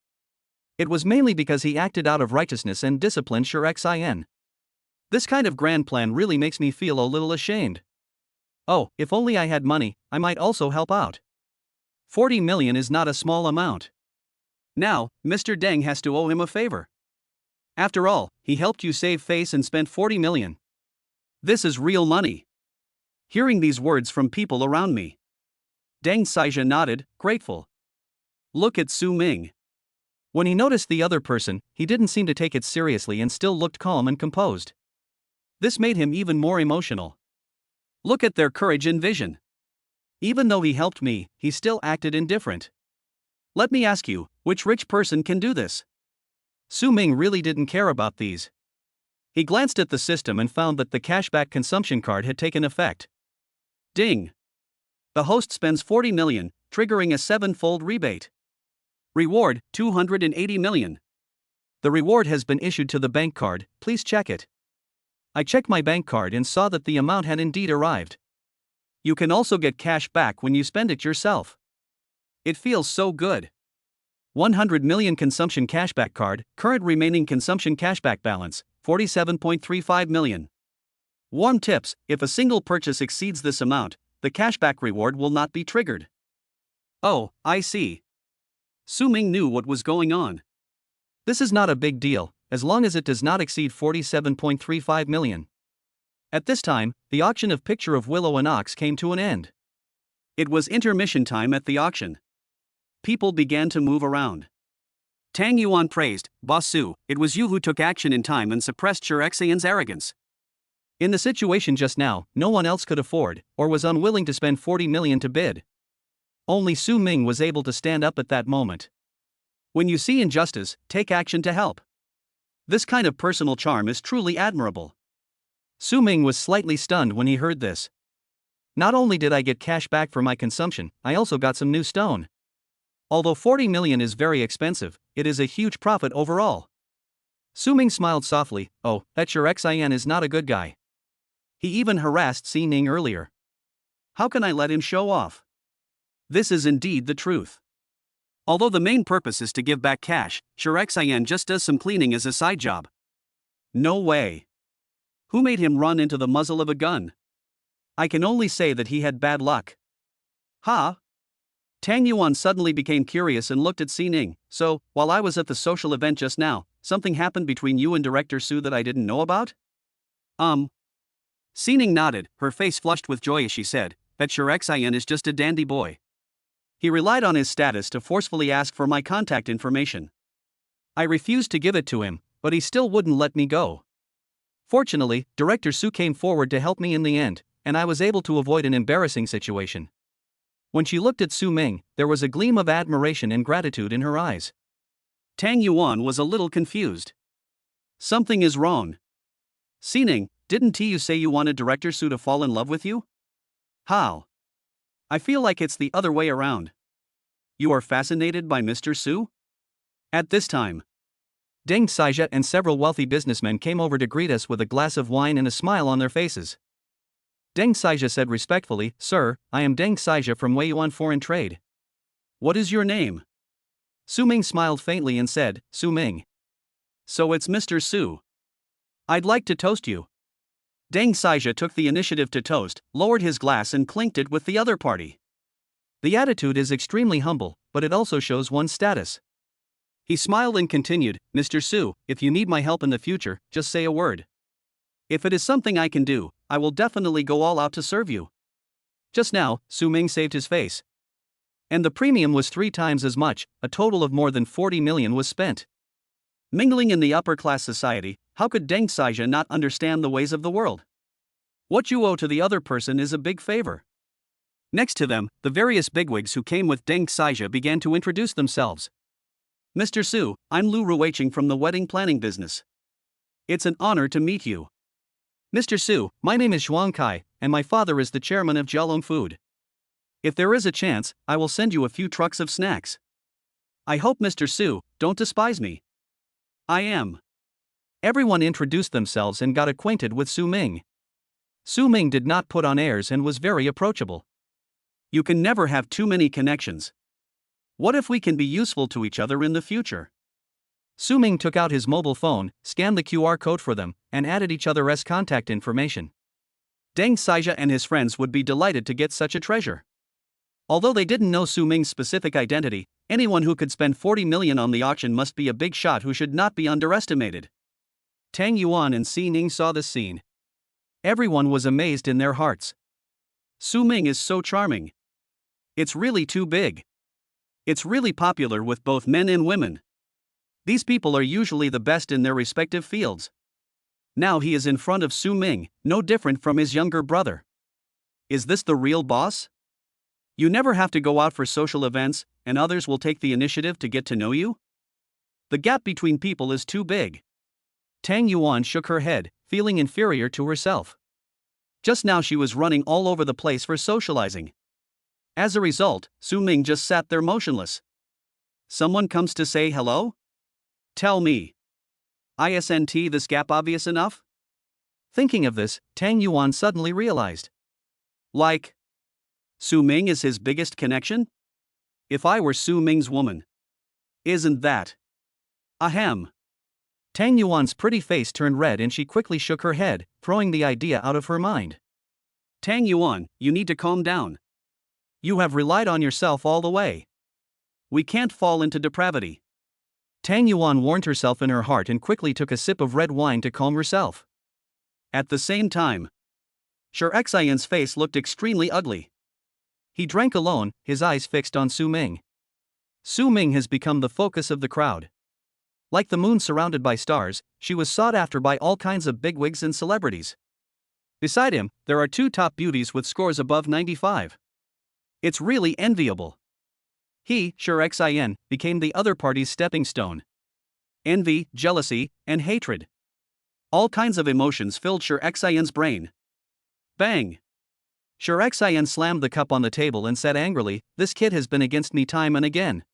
It was mainly because he acted out of righteousness and disciplined Shurexien. This kind of grand plan really makes me feel a little ashamed. Oh, if only I had money, I might also help out. 40 million is not a small amount. Now, Mr. Deng has to owe him a favor. After all, he helped you save face and spent 40 million. This is real money. Hearing these words from people around me, Deng Saija nodded, grateful. Look at Su Ming. When he noticed the other person, he didn't seem to take it seriously and still looked calm and composed. This made him even more emotional. Look at their courage and vision. Even though he helped me, he still acted indifferent. Let me ask you, which rich person can do this? Su Ming really didn't care about these. He glanced at the system and found that the cashback consumption card had taken effect. Ding! The host spends 40 million, triggering a 7-fold rebate. Reward, 280 million. The reward has been issued to the bank card, please check it. I checked my bank card and saw that the amount had indeed arrived. You can also get cash back when you spend it yourself. It feels so good. 100 million consumption cashback card, current remaining consumption cashback balance, 47.35 million. Warm tips, if a single purchase exceeds this amount, the cashback reward will not be triggered. Oh, I see. Su Ming knew what was going on. This is not a big deal, as long as it does not exceed 47.35 million. At this time, the auction of Picture of Willow and Ox came to an end. It was intermission time at the auction. People began to move around. Tang Yuan praised, "Boss Su, it was you who took action in time and suppressed Shurexian's arrogance. In the situation just now, no one else could afford, or was unwilling to spend 40 million to bid. Only Su Ming was able to stand up at that moment. When you see injustice, take action to help. This kind of personal charm is truly admirable." Su Ming was slightly stunned when he heard this. Not only did I get cash back for my consumption, I also got some new stone. Although 40 million is very expensive, it is a huge profit overall. Su Ming smiled softly. "Oh, that Shurexien is not a good guy. He even harassed Si Ning earlier. How can I let him show off? This is indeed the truth. Although the main purpose is to give back cash, Shurexien just does some cleaning as a side job. No way. Who made him run into the muzzle of a gun? I can only say that he had bad luck." Huh? Tang Yuan suddenly became curious and looked at Si Ning. "So, while I was at the social event just now, something happened between you and Director Su that I didn't know about?" Si Ning nodded, her face flushed with joy as she said, "That Shurexien is just a dandy boy. He relied on his status to forcefully ask for my contact information. I refused to give it to him, but he still wouldn't let me go. Fortunately, Director Su came forward to help me in the end, and I was able to avoid an embarrassing situation." When she looked at Su Ming, there was a gleam of admiration and gratitude in her eyes. Tang Yuan was a little confused. Something is wrong. Si Ning, didn't you say you wanted Director Su to fall in love with you? How? I feel like it's the other way around. You are fascinated by Mr. Su? At this time, Deng Saija and several wealthy businessmen came over to greet us with a glass of wine and a smile on their faces. Deng Saija said respectfully, "Sir, I am Deng Saija from Weiyuan Foreign Trade." "What is your name?" Su Ming smiled faintly and said, "Su Ming." "So it's Mr. Su. I'd like to toast you." Deng Saija took the initiative to toast, lowered his glass and clinked it with the other party. The attitude is extremely humble, but it also shows one's status. He smiled and continued, Mr. Su, if you need my help in the future, just say a word. If it is something I can do, I will definitely go all out to serve you. Just now, Su Ming saved his face. And the premium was 3 times as much, a total of more than 40 million was spent. Mingling in the upper-class society, how could Deng Xijia not understand the ways of the world? What you owe to the other person is a big favor. Next to them, the various bigwigs who came with Deng Xijia began to introduce themselves. Mr. Su, I'm Lu Ruiqing from the wedding planning business. It's an honor to meet you. Mr. Su, my name is Zhuang Kai, and my father is the chairman of Jialong Food. If there is a chance, I will send you a few trucks of snacks. I hope Mr. Su, don't despise me. I am. Everyone introduced themselves and got acquainted with Su Ming. Su Ming did not put on airs and was very approachable. You can never have too many connections. What if we can be useful to each other in the future? Su Ming took out his mobile phone, scanned the QR code for them, and added each other's contact information. Deng Xijia and his friends would be delighted to get such a treasure. Although they didn't know Su Ming's specific identity, anyone who could spend 40 million on the auction must be a big shot who should not be underestimated. Tang Yuan and Xi Ning saw this scene. Everyone was amazed in their hearts. Su Ming is so charming. It's really too big. It's really popular with both men and women. These people are usually the best in their respective fields. Now he is in front of Su Ming, no different from his younger brother. Is this the real boss? You never have to go out for social events, and others will take the initiative to get to know you? The gap between people is too big. Tang Yuan shook her head, feeling inferior to herself. Just now she was running all over the place for socializing. As a result, Su Ming just sat there motionless. Someone comes to say hello? Tell me. Isn't this gap obvious enough? Thinking of this, Tang Yuan suddenly realized. Like, Su Ming is his biggest connection? If I were Su Ming's woman. Isn't that? Ahem. Tang Yuan's pretty face turned red and she quickly shook her head, throwing the idea out of her mind. Tang Yuan, you need to calm down. You have relied on yourself all the way. We can't fall into depravity. Tang Yuan warned herself in her heart and quickly took a sip of red wine to calm herself. At the same time, Xian's face looked extremely ugly. He drank alone, his eyes fixed on Su Ming. Su Ming has become the focus of the crowd. Like the moon surrounded by stars, she was sought after by all kinds of bigwigs and celebrities. Beside him, there are 2 top beauties with scores above 95. It's really enviable. He, Xian, became the other party's stepping stone. Envy, jealousy, and hatred. All kinds of emotions filled Xian's brain. Bang! Xian slammed the cup on the table and said angrily, this kid has been against me time and again.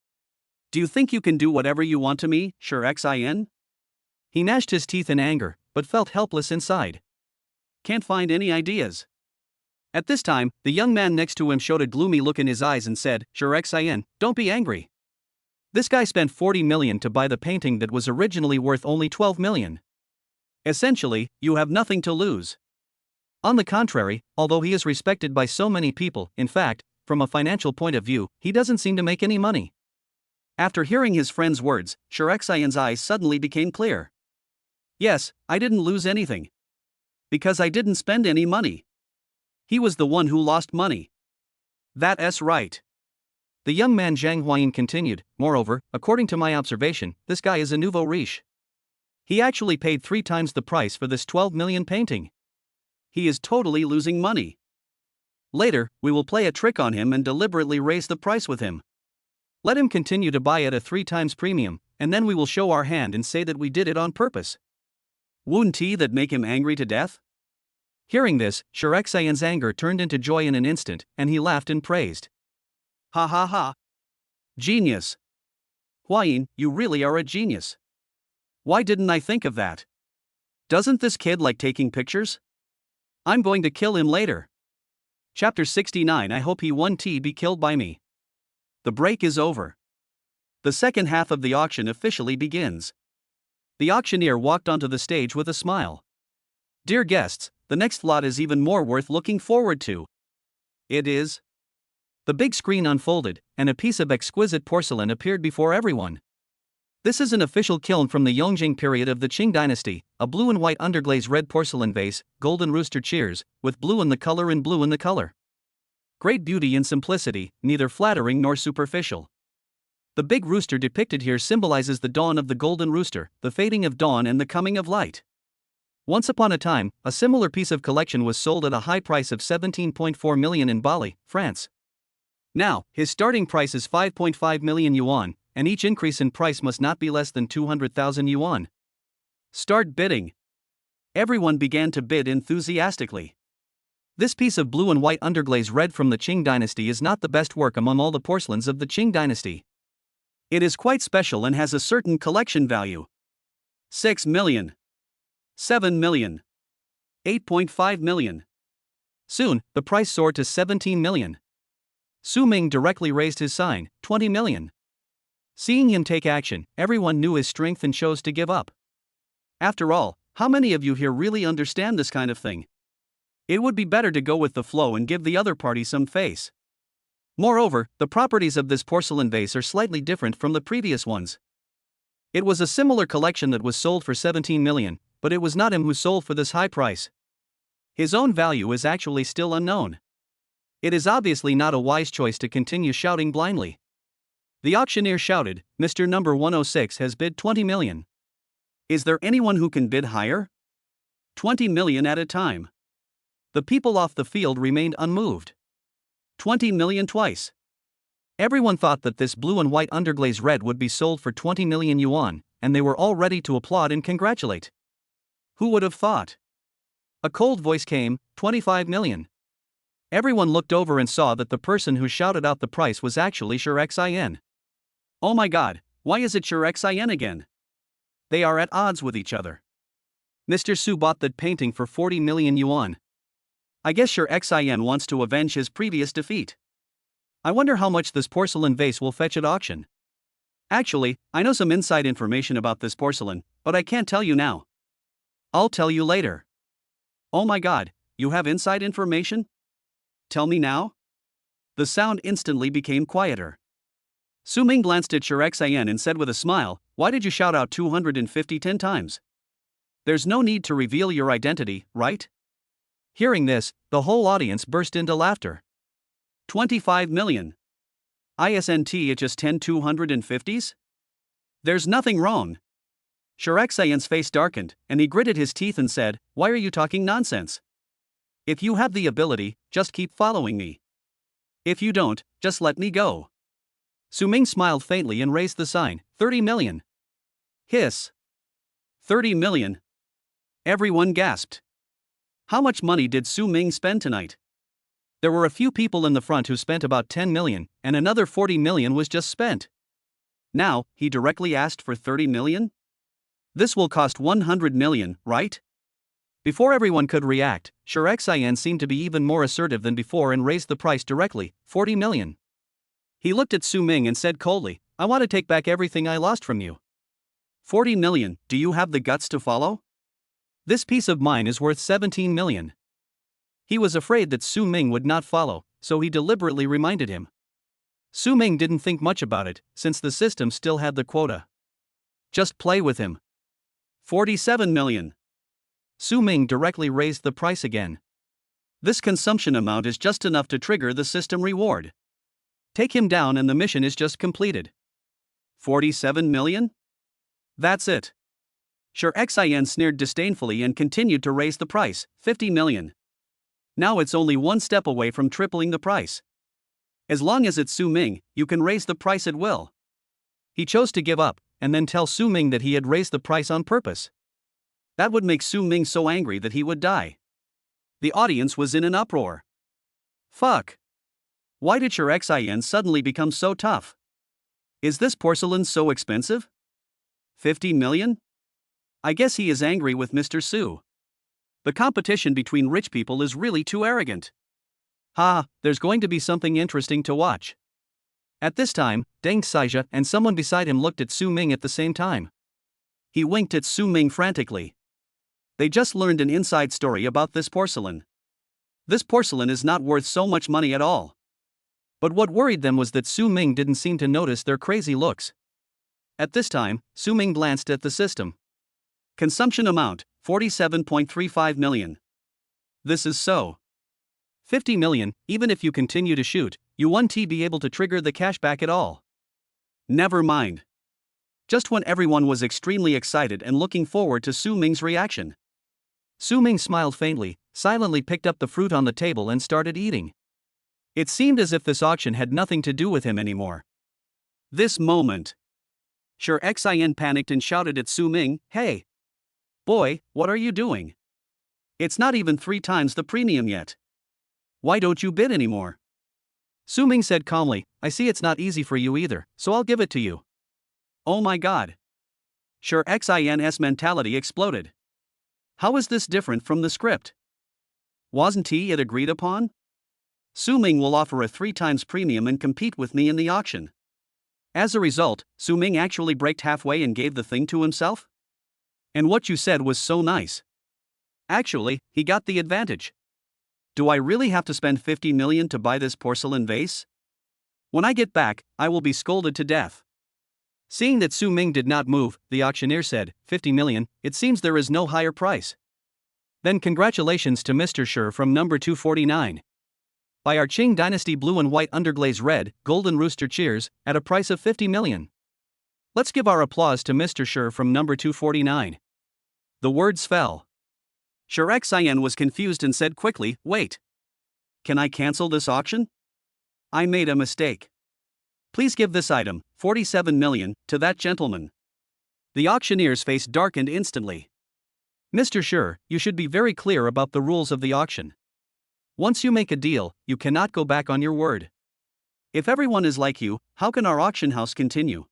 Do you think you can do whatever you want to me, Xian? He gnashed his teeth in anger, but felt helpless inside. Can't find any ideas. At this time, the young man next to him showed a gloomy look in his eyes and said, Xian, don't be angry. This guy spent 40 million to buy the painting that was originally worth only 12 million. Essentially, you have nothing to lose. On the contrary, although he is respected by so many people, in fact, from a financial point of view, he doesn't seem to make any money. After hearing his friend's words, Xian's eyes suddenly became clear. Yes, I didn't lose anything. Because I didn't spend any money. He was the one who lost money. That's right. The young man Zhang Huayin continued, moreover, according to my observation, this guy is a nouveau riche. He actually paid 3 times the price for this 12 million painting. He is totally losing money. Later, we will play a trick on him and deliberately raise the price with him. Let him continue to buy at a 3 times premium, and then we will show our hand and say that we did it on purpose. Wouldn't that make him angry to death? Hearing this, Xian's anger turned into joy in an instant, and he laughed and praised. Ha ha ha. Genius. Huayin, you really are a genius. Why didn't I think of that? Doesn't this kid like taking pictures? I'm going to kill him later. Chapter 69. I hope he won't be killed by me. The break is over. The second half of the auction officially begins. The auctioneer walked onto the stage with a smile. Dear guests, the next lot is even more worth looking forward to. It is. The big screen unfolded, and a piece of exquisite porcelain appeared before everyone. This is an official kiln from the Yongjing period of the Qing dynasty, a blue and white underglazed red porcelain vase, golden rooster cheers, with blue in the color and blue in the color. Great beauty and simplicity, neither flattering nor superficial. The big rooster depicted here symbolizes the dawn of the golden rooster, the fading of dawn and the coming of light. Once upon a time, a similar piece of collection was sold at a high price of 17.4 million in Bali, France. Now, his starting price is 5.5 million yuan, and each increase in price must not be less than 200,000 yuan. Start bidding. Everyone began to bid enthusiastically. This piece of blue and white underglaze red from the Qing dynasty is not the best work among all the porcelains of the Qing dynasty. It is quite special and has a certain collection value. 6 million. 7 million. 8.5 million. Soon, the price soared to 17 million. Su Ming directly raised his sign, 20 million. Seeing him take action, everyone knew his strength and chose to give up. After all, how many of you here really understand this kind of thing? It would be better to go with the flow and give the other party some face. Moreover, the properties of this porcelain vase are slightly different from the previous ones. It was a similar collection that was sold for 17 million, but it was not him who sold for this high price. His own value is actually still unknown. It is obviously not a wise choice to continue shouting blindly. The auctioneer shouted, "Mr. Number 106 has bid 20 million. Is there anyone who can bid higher?" 20 million at a time. The people off the field remained unmoved. 20 million twice. Everyone thought that this blue and white underglaze red would be sold for 20 million yuan, and they were all ready to applaud and congratulate. Who would have thought? A cold voice came, 25 million. Everyone looked over and saw that the person who shouted out the price was actually Xin. Oh my god, why is it Xin again? They are at odds with each other. Mr. Su bought that painting for 40 million yuan. I guess Xin wants to avenge his previous defeat. I wonder how much this porcelain vase will fetch at auction. Actually, I know some inside information about this porcelain, but I can't tell you now. I'll tell you later. Oh my god, you have inside information? Tell me now? The sound instantly became quieter. Su Ming glanced at Xin and said with a smile, "Why did you shout out 250 10 times? There's no need to reveal your identity, right?" Hearing this, the whole audience burst into laughter. 25 million. Isn't it just 10 250s? There's nothing wrong. Xin's face darkened, and he gritted his teeth and said, "Why are you talking nonsense? If you have the ability, just keep following me. If you don't, just let me go." Su Ming smiled faintly and raised the sign, 30 million. Hiss. 30 million. Everyone gasped. How much money did Su Ming spend tonight? There were a few people in the front who spent about 10 million, and another 40 million was just spent. Now, he directly asked for 30 million? This will cost 100 million, right? Before everyone could react, Xin seemed to be even more assertive than before and raised the price directly, 40 million. He looked at Su Ming and said coldly, "I want to take back everything I lost from you. 40 million, do you have the guts to follow? This piece of mine is worth 17 million. He was afraid that Su Ming would not follow, so he deliberately reminded him. Su Ming didn't think much about it, since the system still had the quota. Just play with him. 47 million. Su Ming directly raised the price again. This consumption amount is just enough to trigger the system reward. Take him down and the mission is just completed. 47 million? That's it. Xin sneered disdainfully and continued to raise the price, 50 million. Now it's only one step away from tripling the price. As long as it's Su Ming, you can raise the price at will. He chose to give up, and then tell Su Ming that he had raised the price on purpose. That would make Su Ming so angry that he would die. The audience was in an uproar. Fuck. Why did Xin suddenly become so tough? Is this porcelain so expensive? 50 million? I guess he is angry with Mr. Su. The competition between rich people is really too arrogant. There's going to be something interesting to watch. At this time, Deng Xia and someone beside him looked at Su Ming at the same time. He winked at Su Ming frantically. They just learned an inside story about this porcelain. This porcelain is not worth so much money at all. But what worried them was that Su Ming didn't seem to notice their crazy looks. At this time, Su Ming glanced at the system. Consumption amount, 47.35 million. This is so. 50 million, even if you continue to shoot, you won't be able to trigger the cashback at all. Never mind. Just when everyone was extremely excited and looking forward to Su Ming's reaction. Su Ming smiled faintly, silently picked up the fruit on the table and started eating. It seemed as if this auction had nothing to do with him anymore. This moment. Sure Xin panicked and shouted at Su Ming, "Hey! Boy, what are you doing? It's not even 3 times the premium yet. Why don't you bid anymore?" Su Ming said calmly, "I see it's not easy for you either, so I'll give it to you." Oh my god. Sure Xin's mentality exploded. How is this different from the script? Wasn't it agreed upon? Su Ming will offer a 3 times premium and compete with me in the auction. As a result, Su Ming actually braked halfway and gave the thing to himself? And what you said was so nice. Actually, he got the advantage. Do I really have to spend 50 million to buy this porcelain vase? When I get back, I will be scolded to death. Seeing that Su Ming did not move, the auctioneer said, 50 million, it seems there is no higher price. Then congratulations to Mr. Sher from number 249. By our Qing Dynasty blue and white underglaze red, golden rooster cheers, at a price of 50 million. Let's give our applause to Mr. Sher from number 249. The words fell. Sher Xin was confused and said quickly, "Wait. Can I cancel this auction? I made a mistake. Please give this item, 47 million, to that gentleman." The auctioneer's face darkened instantly. Mr. Sher, you should be very clear about the rules of the auction. Once you make a deal, you cannot go back on your word. If everyone is like you, how can our auction house continue?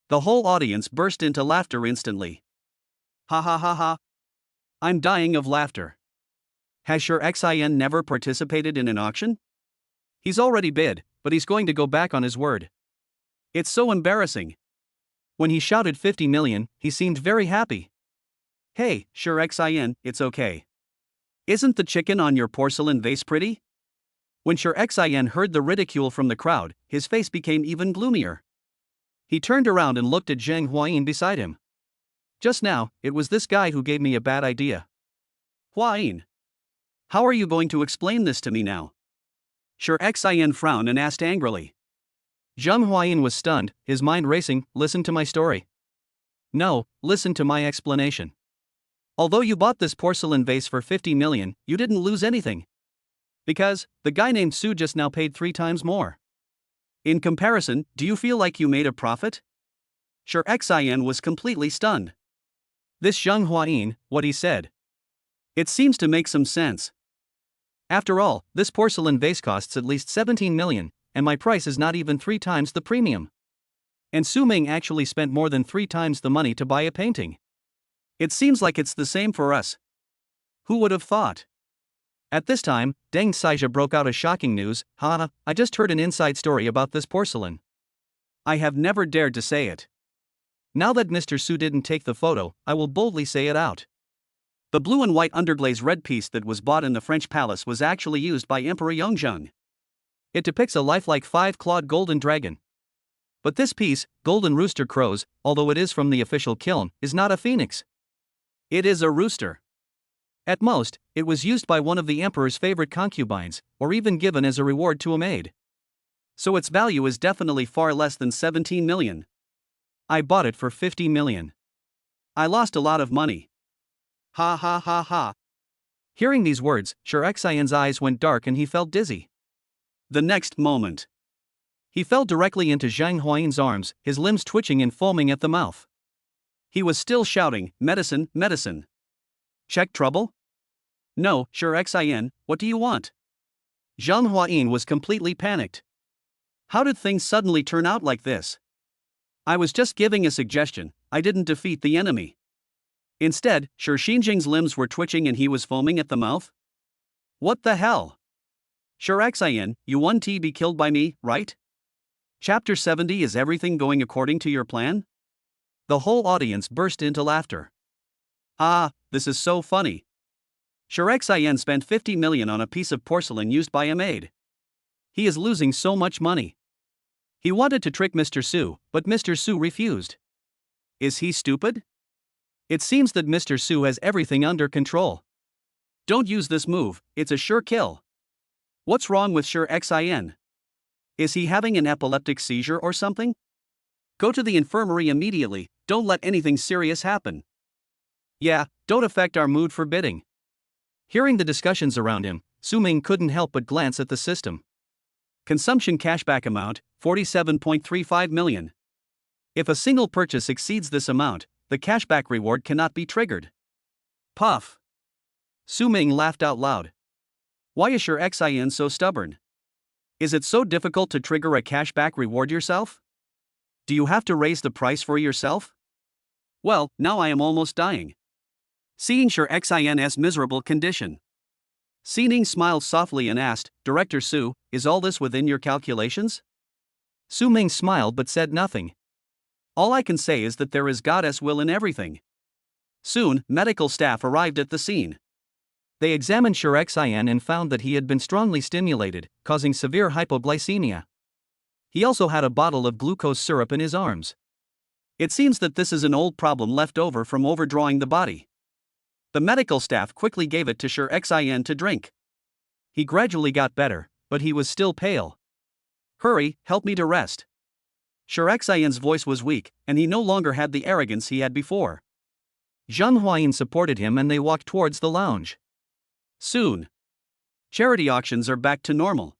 The whole audience burst into laughter instantly. Ha ha ha ha. I'm dying of laughter. Has Sher Xin never participated in an auction? He's already bid, but he's going to go back on his word. It's so embarrassing. When he shouted 50 million, he seemed very happy. Hey, Sher Xin, it's okay. Isn't the chicken on your porcelain vase pretty? When Sher Xin heard the ridicule from the crowd, his face became even gloomier. He turned around and looked at Zheng Huayin beside him. Just now, it was this guy who gave me a bad idea. Huayin. How are you going to explain this to me now? Sher Xin frowned and asked angrily. Zheng Huayin was stunned, his mind racing. Listen to my story. No, listen to my explanation. Although you bought this porcelain vase for 50 million, you didn't lose anything. Because, the guy named Su just now paid 3 times more. In comparison, do you feel like you made a profit? Sher Xin was completely stunned. This Zheng Huayin, what he said. It seems to make some sense. After all, this porcelain vase costs at least 17 million, and my price is not even 3 times the premium. And Su Ming actually spent more than 3 times the money to buy a painting. It seems like it's the same for us. Who would have thought? At this time, Deng Saija broke out a shocking news. I just heard an inside story about this porcelain. I have never dared to say it. Now that Mr. Su didn't take the photo, I will boldly say it out. The blue and white underglaze red piece that was bought in the French palace was actually used by Emperor Yongzheng. It depicts a lifelike 5-clawed golden dragon. But this piece, golden rooster crows, although it is from the official kiln, is not a phoenix. It is a rooster. At most, it was used by one of the emperor's favorite concubines, or even given as a reward to a maid. So its value is definitely far less than 17 million. I bought it for 50 million. I lost a lot of money. Ha ha ha ha. Hearing these words, Sher Xin's eyes went dark and he felt dizzy. The next moment, he fell directly into Zheng Huayin's arms, his limbs twitching and foaming at the mouth. He was still shouting, "Medicine, medicine." Check trouble? No, Sher Xin, what do you want? Zheng Huayin was completely panicked. How did things suddenly turn out like this? I was just giving a suggestion, I didn't defeat the enemy. Instead, Sher Xinjing's limbs were twitching and he was foaming at the mouth? What the hell? Sher Xin, you won't be killed by me, right? Chapter 70. Is everything going according to your plan? The whole audience burst into laughter. Ah, this is so funny. Sher Xin spent 50 million on a piece of porcelain used by a maid. He is losing so much money. He wanted to trick Mr. Su, but Mr. Su refused. Is he stupid? It seems that Mr. Su has everything under control. Don't use this move, it's a sure kill. What's wrong with Sure Xin? Is he having an epileptic seizure or something? Go to the infirmary immediately, don't let anything serious happen. Yeah, don't affect our mood for bidding. Hearing the discussions around him, Su Ming couldn't help but glance at the system. Consumption cashback amount, 47.35 million. If a single purchase exceeds this amount, the cashback reward cannot be triggered. Puff. Su Ming laughed out loud. Why is Sure Xin so stubborn? Is it so difficult to trigger a cashback reward yourself? Do you have to raise the price for yourself? Well, now I am almost dying. Seeing Sure Xin's miserable condition, Xining smiled softly and asked, Director Su, is all this within your calculations? Su Ming smiled but said nothing. All I can say is that there is goddess will in everything. Soon, medical staff arrived at the scene. They examined Sure Xin and found that he had been strongly stimulated, causing severe hypoglycemia. He also had a bottle of glucose syrup in his arms. It seems that this is an old problem left over from overdrawing the body. The medical staff quickly gave it to Sure Xin to drink. He gradually got better, but he was still pale. Hurry, help me to rest. Sure Xin's voice was weak, and he no longer had the arrogance he had before. Zhang Huayin supported him and they walked towards the lounge. Soon, charity auctions are back to normal.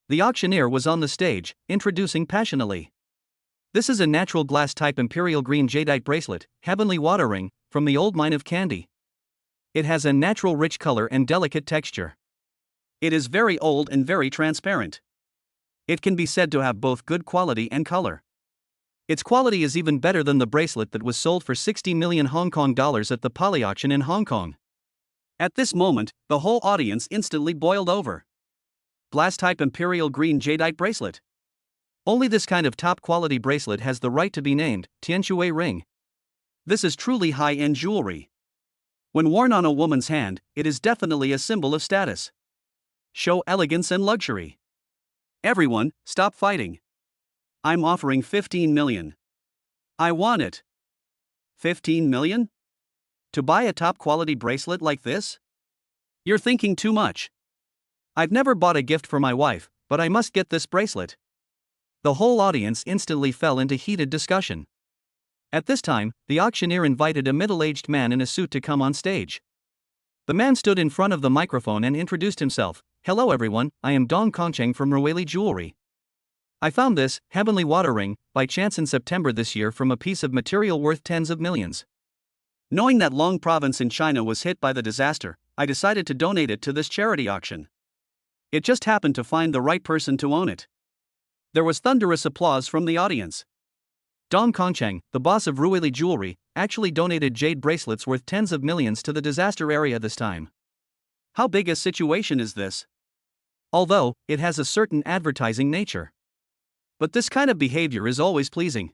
The auctioneer was on the stage, introducing passionately. This is a natural glass type imperial green jadeite bracelet, heavenly water ring, from the old mine of Candy. It has a natural rich color and delicate texture. It is very old and very transparent. It can be said to have both good quality and color. Its quality is even better than the bracelet that was sold for 60 million Hong Kong dollars at the Poly auction in Hong Kong. At this moment, the whole audience instantly boiled over. Glass type imperial green jadeite bracelet. Only this kind of top quality bracelet has the right to be named Tianshui ring. This is truly high-end jewelry. When worn on a woman's hand, it is definitely a symbol of status. Show elegance and luxury. Everyone, stop fighting. I'm offering 15 million. I want it. 15 million? To buy a top quality bracelet like this? You're thinking too much. I've never bought a gift for my wife, but I must get this bracelet. The whole audience instantly fell into heated discussion. At this time, the auctioneer invited a middle-aged man in a suit to come on stage. The man stood in front of the microphone and introduced himself. Hello everyone, I am Dong Kongcheng from Ruili Jewelry. I found this heavenly water ring by chance in September this year from a piece of material worth tens of millions. Knowing that Long Province in China was hit by the disaster, I decided to donate it to this charity auction. It just happened to find the right person to own it. There was thunderous applause from the audience. Dong Kongcheng, the boss of Ruili Jewelry, actually donated jade bracelets worth tens of millions to the disaster area this time. How big a situation is this? Although, it has a certain advertising nature. But this kind of behavior is always pleasing.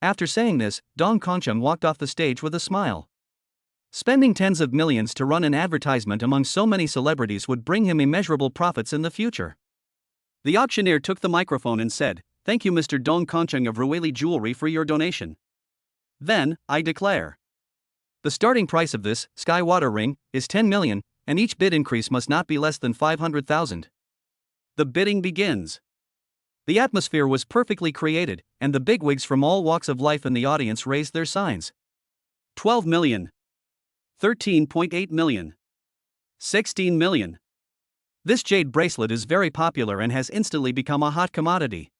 After saying this, Dong Kongcheng walked off the stage with a smile. Spending tens of millions to run an advertisement among so many celebrities would bring him immeasurable profits in the future. The auctioneer took the microphone and said, Thank you Mr. Dong Kongcheng of Ruili Jewelry for your donation. Then, I declare. The starting price of this sky water ring is 10 million, and each bid increase must not be less than 500,000. The bidding begins. The atmosphere was perfectly created, and the bigwigs from all walks of life in the audience raised their signs. 12 million. 13.8 million. 16 million. This jade bracelet is very popular and has instantly become a hot commodity.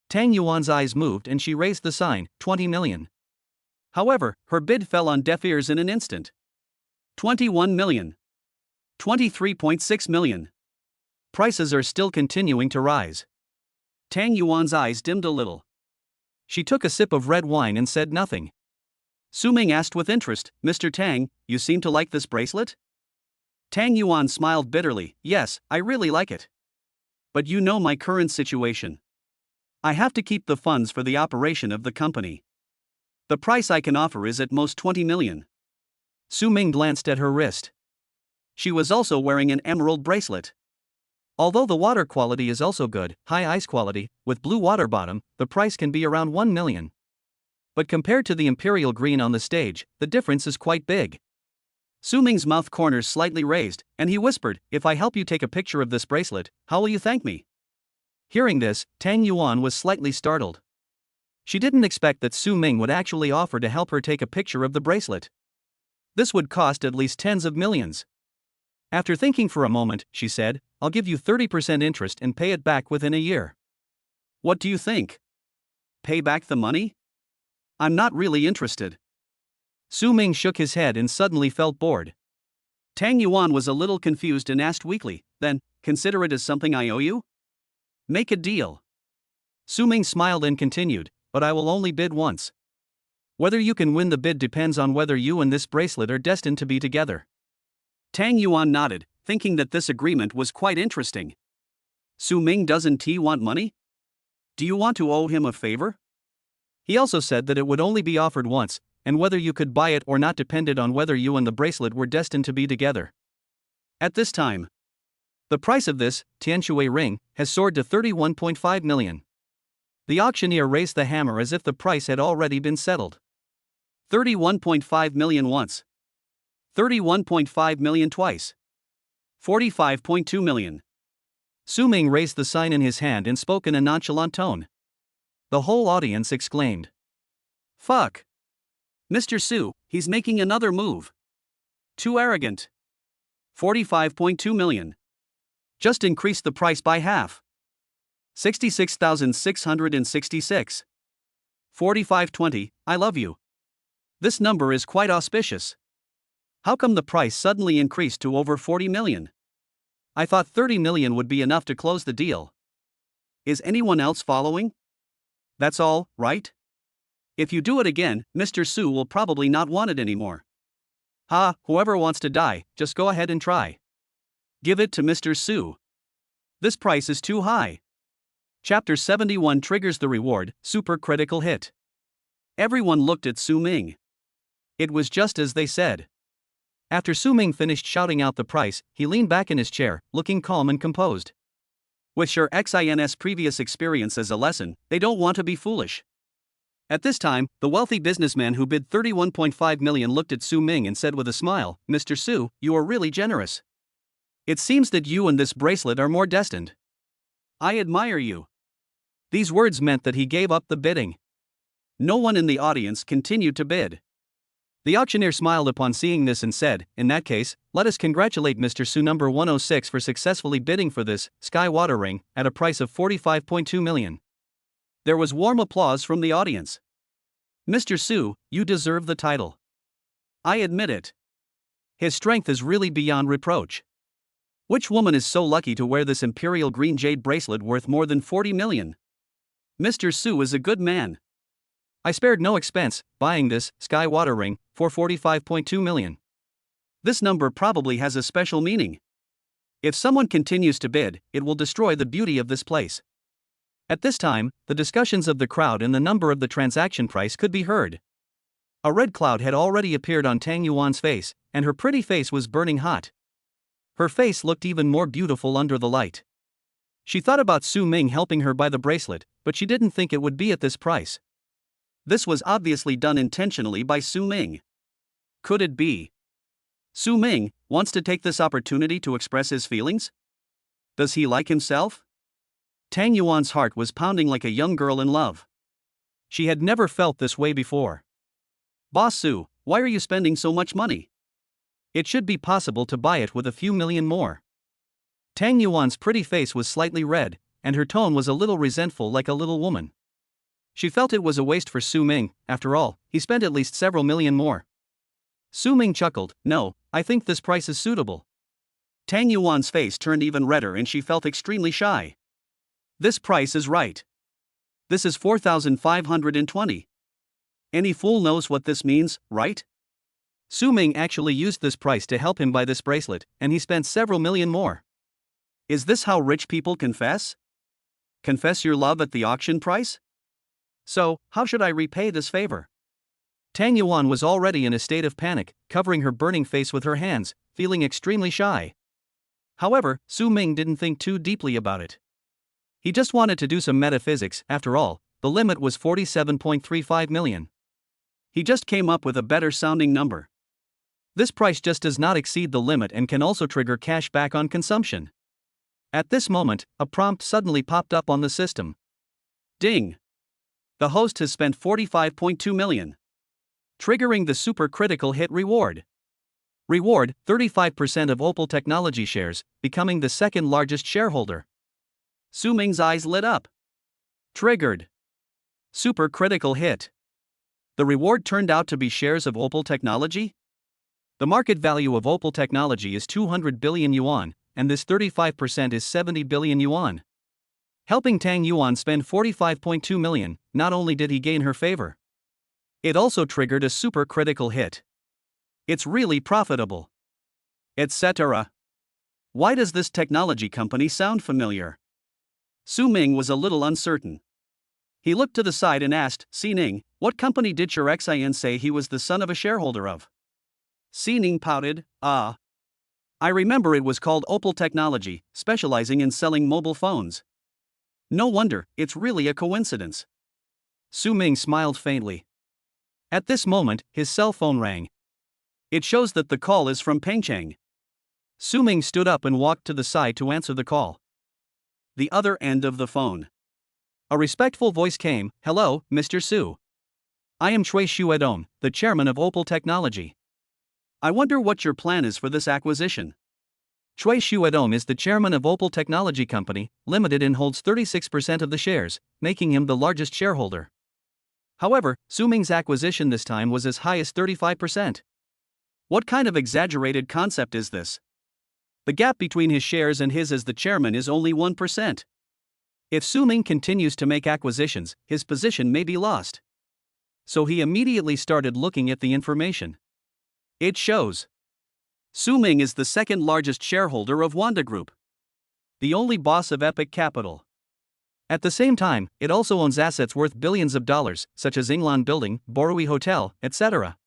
Tang Yuan's eyes moved and she raised the sign, 20 million. However, her bid fell on deaf ears in an instant. 21 million. 23.6 million. Prices are still continuing to rise. Tang Yuan's eyes dimmed a little. She took a sip of red wine and said nothing. Su Ming asked with interest, Mr. Tang, you seem to like this bracelet? Tang Yuan smiled bitterly, yes, I really like it. But you know my current situation. I have to keep the funds for the operation of the company. The price I can offer is at most 20 million. Su Ming glanced at her wrist. She was also wearing an emerald bracelet. Although the water quality is also good, high ice quality, with blue water bottom, the price can be around 1 million. But compared to the imperial green on the stage, the difference is quite big. Su Ming's mouth corners slightly raised, and he whispered, "If I help you take a picture of this bracelet, how will you thank me?" Hearing this, Tang Yuan was slightly startled. She didn't expect that Su Ming would actually offer to help her take a picture of the bracelet. This would cost at least tens of millions. After thinking for a moment, she said, "I'll give you 30% interest and pay it back within a year." "What do you think? Pay back the money? I'm not really interested." Su Ming shook his head and suddenly felt bored. Tang Yuan was a little confused and asked weakly, "Then, consider it as something I owe you? Make a deal." Su Ming smiled and continued, "But I will only bid once. Whether you can win the bid depends on whether you and this bracelet are destined to be together." Tang Yuan nodded, thinking that this agreement was quite interesting. Su Ming doesn't he want money? Do you want to owe him a favor? He also said that it would only be offered once, and whether you could buy it or not depended on whether you and the bracelet were destined to be together. At this time, the price of this Tianshui ring has soared to 31.5 million. The auctioneer raised the hammer as if the price had already been settled. 31.5 million once. 31.5 million twice. 45.2 million. Su Ming raised the sign in his hand and spoke in a nonchalant tone. The whole audience exclaimed, "Fuck! Mr. Su, he's making another move. Too arrogant. 45.2 million. Just increase the price by half. 66,666. 45.20, I love you. This number is quite auspicious. How come the price suddenly increased to over 40 million? I thought 30 million would be enough to close the deal. Is anyone else following? That's all, right? If you do it again, Mr. Su will probably not want it anymore. Ha, whoever wants to die, just go ahead and try. Give it to Mr. Su. This price is too high." Chapter 71 triggers the reward, super critical hit. Everyone looked at Su Ming. It was just as they said. After Su Ming finished shouting out the price, he leaned back in his chair, looking calm and composed. With Sher Xin's previous experience as a lesson, they don't want to be foolish. At this time, the wealthy businessman who bid 31.5 million looked at Su Ming and said with a smile, "Mr. Su, you are really generous. It seems that you and this bracelet are more destined. I admire you." These words meant that he gave up the bidding. No one in the audience continued to bid. The auctioneer smiled upon seeing this and said, "In that case, let us congratulate Mr. Su number 106 for successfully bidding for this sky water ring at a price of 45.2 million. There was warm applause from the audience. "Mr. Su, you deserve the title. I admit it. His strength is really beyond reproach. Which woman is so lucky to wear this imperial green jade bracelet worth more than 40 million? Mr. Su is a good man. I spared no expense buying this sky water ring for 45.2 million. This number probably has a special meaning. If someone continues to bid, it will destroy the beauty of this place." At this time, the discussions of the crowd and the number of the transaction price could be heard. A red cloud had already appeared on Tang Yuan's face, and her pretty face was burning hot. Her face looked even more beautiful under the light. She thought about Su Ming helping her buy the bracelet, but she didn't think it would be at this price. This was obviously done intentionally by Su Ming. Could it be? Su Ming wants to take this opportunity to express his feelings? Does he like himself? Tang Yuan's heart was pounding like a young girl in love. She had never felt this way before. "Boss Su, why are you spending so much money? It should be possible to buy it with a few million more." Tang Yuan's pretty face was slightly red, and her tone was a little resentful like a little woman. She felt it was a waste for Su Ming. After all, he spent at least several million more. Su Ming chuckled, "No, I think this price is suitable." Tang Yuan's face turned even redder and she felt extremely shy. "This price is right. This is 4,520. Any fool knows what this means, right?" Su Ming actually used this price to help him buy this bracelet, and he spent several million more. Is this how rich people confess? Confess your love at the auction price? So, how should I repay this favor? Tang Yuan was already in a state of panic, covering her burning face with her hands, feeling extremely shy. However, Su Ming didn't think too deeply about it. He just wanted to do some metaphysics. After all, the limit was 47.35 million. He just came up with a better sounding number. This price just does not exceed the limit and can also trigger cash back on consumption. At this moment, a prompt suddenly popped up on the system. Ding! The host has spent 45.2 million. Triggering the super critical hit reward. Reward, 35% of Opal Technology shares, becoming the second largest shareholder. Su Ming's eyes lit up. Triggered. Super critical hit. The reward turned out to be shares of Opal Technology? The market value of Opal Technology is 200 billion yuan, and this 35% is 70 billion yuan. Helping Tang Yuan spend 45.2 million, not only did he gain her favor, it also triggered a super critical hit. It's really profitable. Etc. Why does this technology company sound familiar? Su Ming was a little uncertain. He looked to the side and asked, Si Ning, what company did your Xian say he was the son of a shareholder of? Si Ning pouted, I remember it was called Opal Technology, specializing in selling mobile phones. No wonder, it's really a coincidence. Su Ming smiled faintly. At this moment, his cell phone rang. It shows that the call is from Pengcheng. Su Ming stood up and walked to the side to answer the call. The other end of the phone. A respectful voice came, Hello, Mr. Su. I am Cui Xuedong, the chairman of Opal Technology. I wonder what your plan is for this acquisition. Cui Xuedong is the chairman of Opal Technology Company, Limited and holds 36% of the shares, making him the largest shareholder. However, Su Ming's acquisition this time was as high as 35%. What kind of exaggerated concept is this? The gap between his shares and his as the chairman is only 1%. If Su Ming continues to make acquisitions, his position may be lost. So he immediately started looking at the information. It shows Su Ming is the second largest shareholder of Wanda Group, the only boss of Epic Capital. At the same time, it also owns assets worth billions of dollars, such as Inglan Building, Borui Hotel, etc.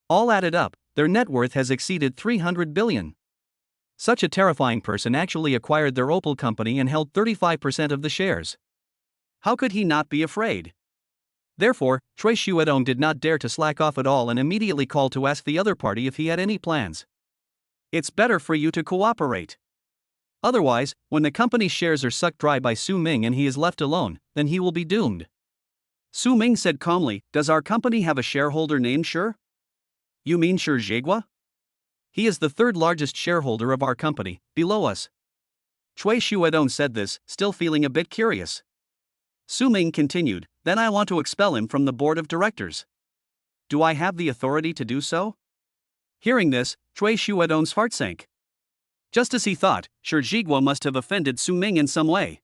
All added up, their net worth has exceeded 300 billion. Such a terrifying person actually acquired their Opal company and held 35% of the shares. How could he not be afraid? Therefore, Cui Xuedong did not dare to slack off at all and immediately called to ask the other party if he had any plans. It's better for you to cooperate. Otherwise, when the company's shares are sucked dry by Su Ming and he is left alone, then he will be doomed. Su Ming said calmly, Does our company have a shareholder named Shi? You mean Shi Zhigua? He is the third largest shareholder of our company, below us. Cui Xuedong said this, still feeling a bit curious. Su Ming continued, Then I want to expel him from the board of directors. Do I have the authority to do so? Hearing this, Cui Xuedong's heart sank. Just as he thought, Shi Zhigua must have offended Su Ming in some way.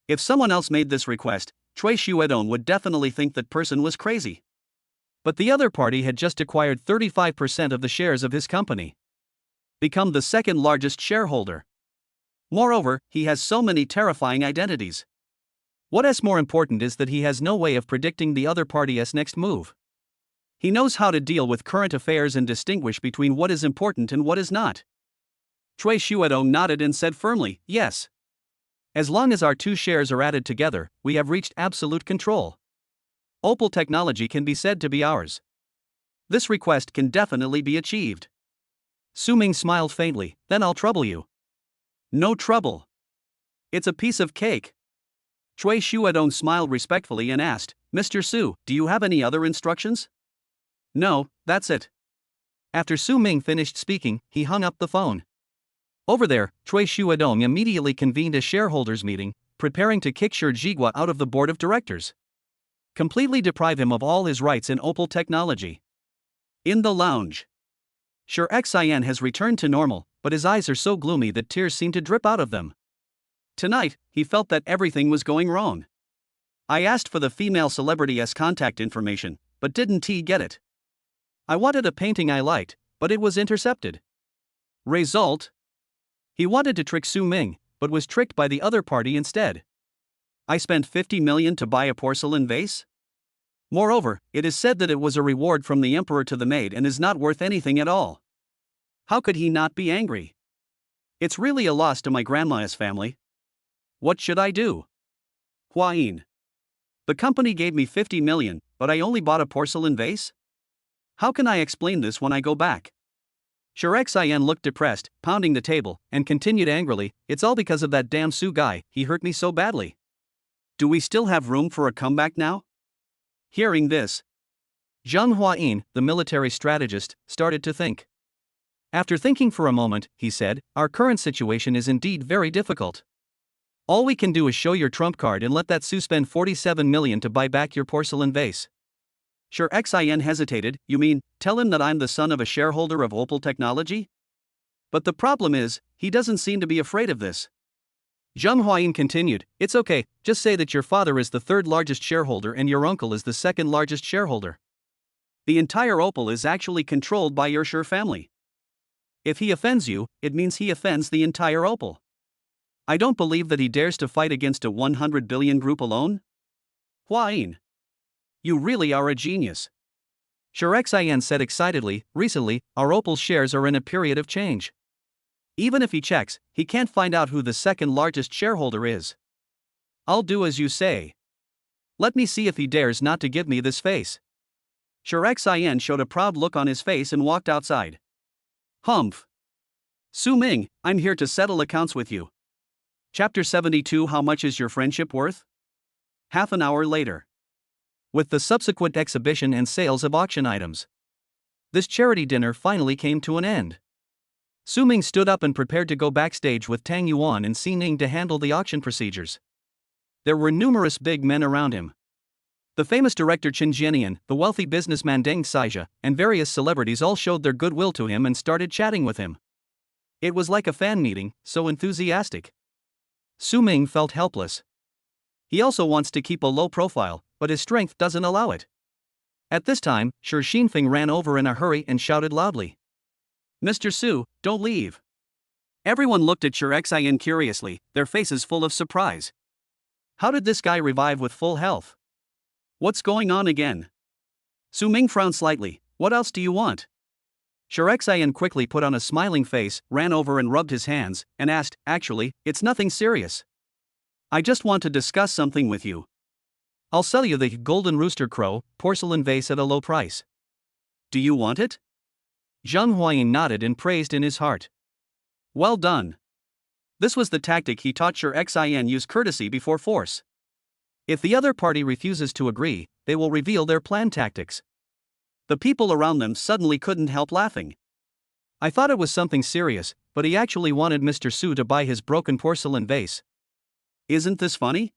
If someone else made this request, Cui Xuedong would definitely think that person was crazy. But the other party had just acquired 35% of the shares of his company. Become the second largest shareholder. Moreover, he has so many terrifying identities. What is more important is that he has no way of predicting the other party's next move. He knows how to deal with current affairs and distinguish between what is important and what is not. Cui Xuedong nodded and said firmly, Yes. As long as our two shares are added together, we have reached absolute control. Opal Technology can be said to be ours. This request can definitely be achieved. Su Ming smiled faintly, Then I'll trouble you. No trouble. It's a piece of cake. Cui Xuedong smiled respectfully and asked, Mr. Su, do you have any other instructions? No, that's it. After Su Ming finished speaking, he hung up the phone. Over there, Cui Xuedong immediately convened a shareholders meeting, preparing to kick Shi Zhigua out of the board of directors. Completely deprive him of all his rights in Opal Technology. In the lounge. Shi Xian has returned to normal, but his eyes are so gloomy that tears seem to drip out of them. Tonight, he felt that everything was going wrong. I asked for the female celebrity's contact information, but didn't he get it? I wanted a painting I liked, but it was intercepted. Result? He wanted to trick Su Ming, but was tricked by the other party instead. I spent 50 million to buy a porcelain vase? Moreover, it is said that it was a reward from the emperor to the maid and is not worth anything at all. How could he not be angry? It's really a loss to my grandma's family. What should I do? Huayin. The company gave me 50 million, but I only bought a porcelain vase? How can I explain this when I go back? Xin looked depressed, pounding the table, and continued angrily, "It's all because of that damn Su guy, he hurt me so badly. Do we still have room for a comeback now?" Hearing this, Zheng Huayin, the military strategist, started to think. After thinking for a moment, he said, "Our current situation is indeed very difficult. All we can do is show your trump card and let that Su spend 47 million to buy back your porcelain vase." Xin hesitated. "You mean, tell him that I'm the son of a shareholder of Opal Technology?" But the problem is, he doesn't seem to be afraid of this. Zheng Huayin continued, "It's okay, just say that your father is the third largest shareholder and your uncle is the second largest shareholder. The entire Opal is actually controlled by your Sure family. If he offends you, it means he offends the entire Opal. I don't believe that he dares to fight against a 100 billion group alone." Huayin, you really are a genius. Xin said excitedly, "Recently, our Opal shares are in a period of change. Even if he checks, he can't find out who the second largest shareholder is. I'll do as you say. Let me see if he dares not to give me this face." Xin showed a proud look on his face and walked outside. Humph. Su Ming, I'm here to settle accounts with you. Chapter 72. How much is your friendship worth? Half an hour later. With the subsequent exhibition and sales of auction items, this charity dinner finally came to an end. Su Ming stood up and prepared to go backstage with Tang Yuan and Xi Ning to handle the auction procedures. There were numerous big men around him. The famous director Chen Jianian, the wealthy businessman Deng Xijia, and various celebrities all showed their goodwill to him and started chatting with him. It was like a fan meeting, so enthusiastic. Su Ming felt helpless. He also wants to keep a low profile, but his strength doesn't allow it. At this time, Shi Xinfeng ran over in a hurry and shouted loudly, "Mr. Su, don't leave." Everyone looked at Xin curiously, their faces full of surprise. How did this guy revive with full health? What's going on again? Su Ming frowned slightly. "What else do you want?" Xin quickly put on a smiling face, ran over and rubbed his hands, and asked, "Actually, it's nothing serious. I just want to discuss something with you. I'll sell you the Golden Rooster Crow porcelain vase at a low price. Do you want it?" Zheng Huayin nodded and praised in his heart. Well done. This was the tactic he taught Xin, use courtesy before force. If the other party refuses to agree, they will reveal their plan tactics. The people around them suddenly couldn't help laughing. I thought it was something serious, but he actually wanted Mr. Su to buy his broken porcelain vase. Isn't this funny?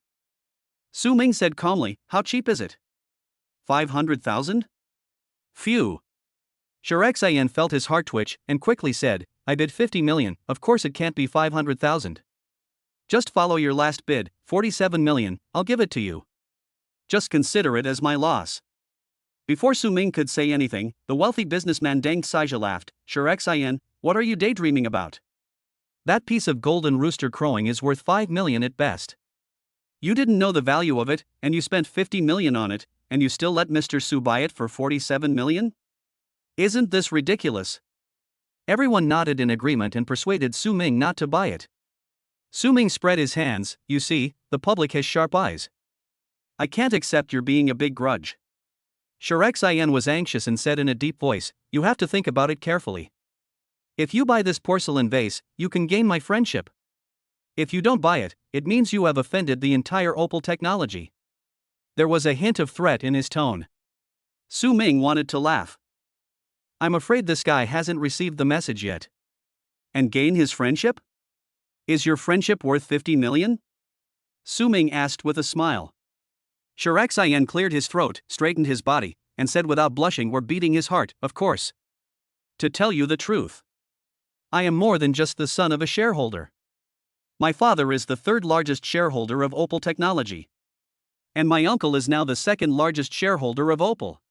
Su Ming said calmly, "How cheap is it? 500,000? Phew." Xin felt his heart twitch and quickly said, "I bid 50 million, of course it can't be 500,000. Just follow your last bid, 47 million, I'll give it to you. Just consider it as my loss." Before Su Ming could say anything, the wealthy businessman Deng Xijia laughed. "Xin, what are you daydreaming about? That piece of golden rooster crowing is worth 5 million at best. You didn't know the value of it, and you spent 50 million on it, and you still let Mr. Su buy it for 47 million? Isn't this ridiculous?" Everyone nodded in agreement and persuaded Su Ming not to buy it. Su Ming spread his hands. "You see, the public has sharp eyes. I can't accept your being a big grudge." Xin was anxious and said in a deep voice, "You have to think about it carefully. If you buy this porcelain vase, you can gain my friendship. If you don't buy it, it means you have offended the entire Opal Technology." There was a hint of threat in his tone. Su Ming wanted to laugh. "I'm afraid this guy hasn't received the message yet." And gain his friendship? Is your friendship worth 50 million? Su Ming asked with a smile. Xin cleared his throat, straightened his body, and said without blushing or beating his heart, "Of course. To tell you the truth, I am more than just the son of a shareholder. My father is the third largest shareholder of Opal Technology. And my uncle is now the second largest shareholder of Opal.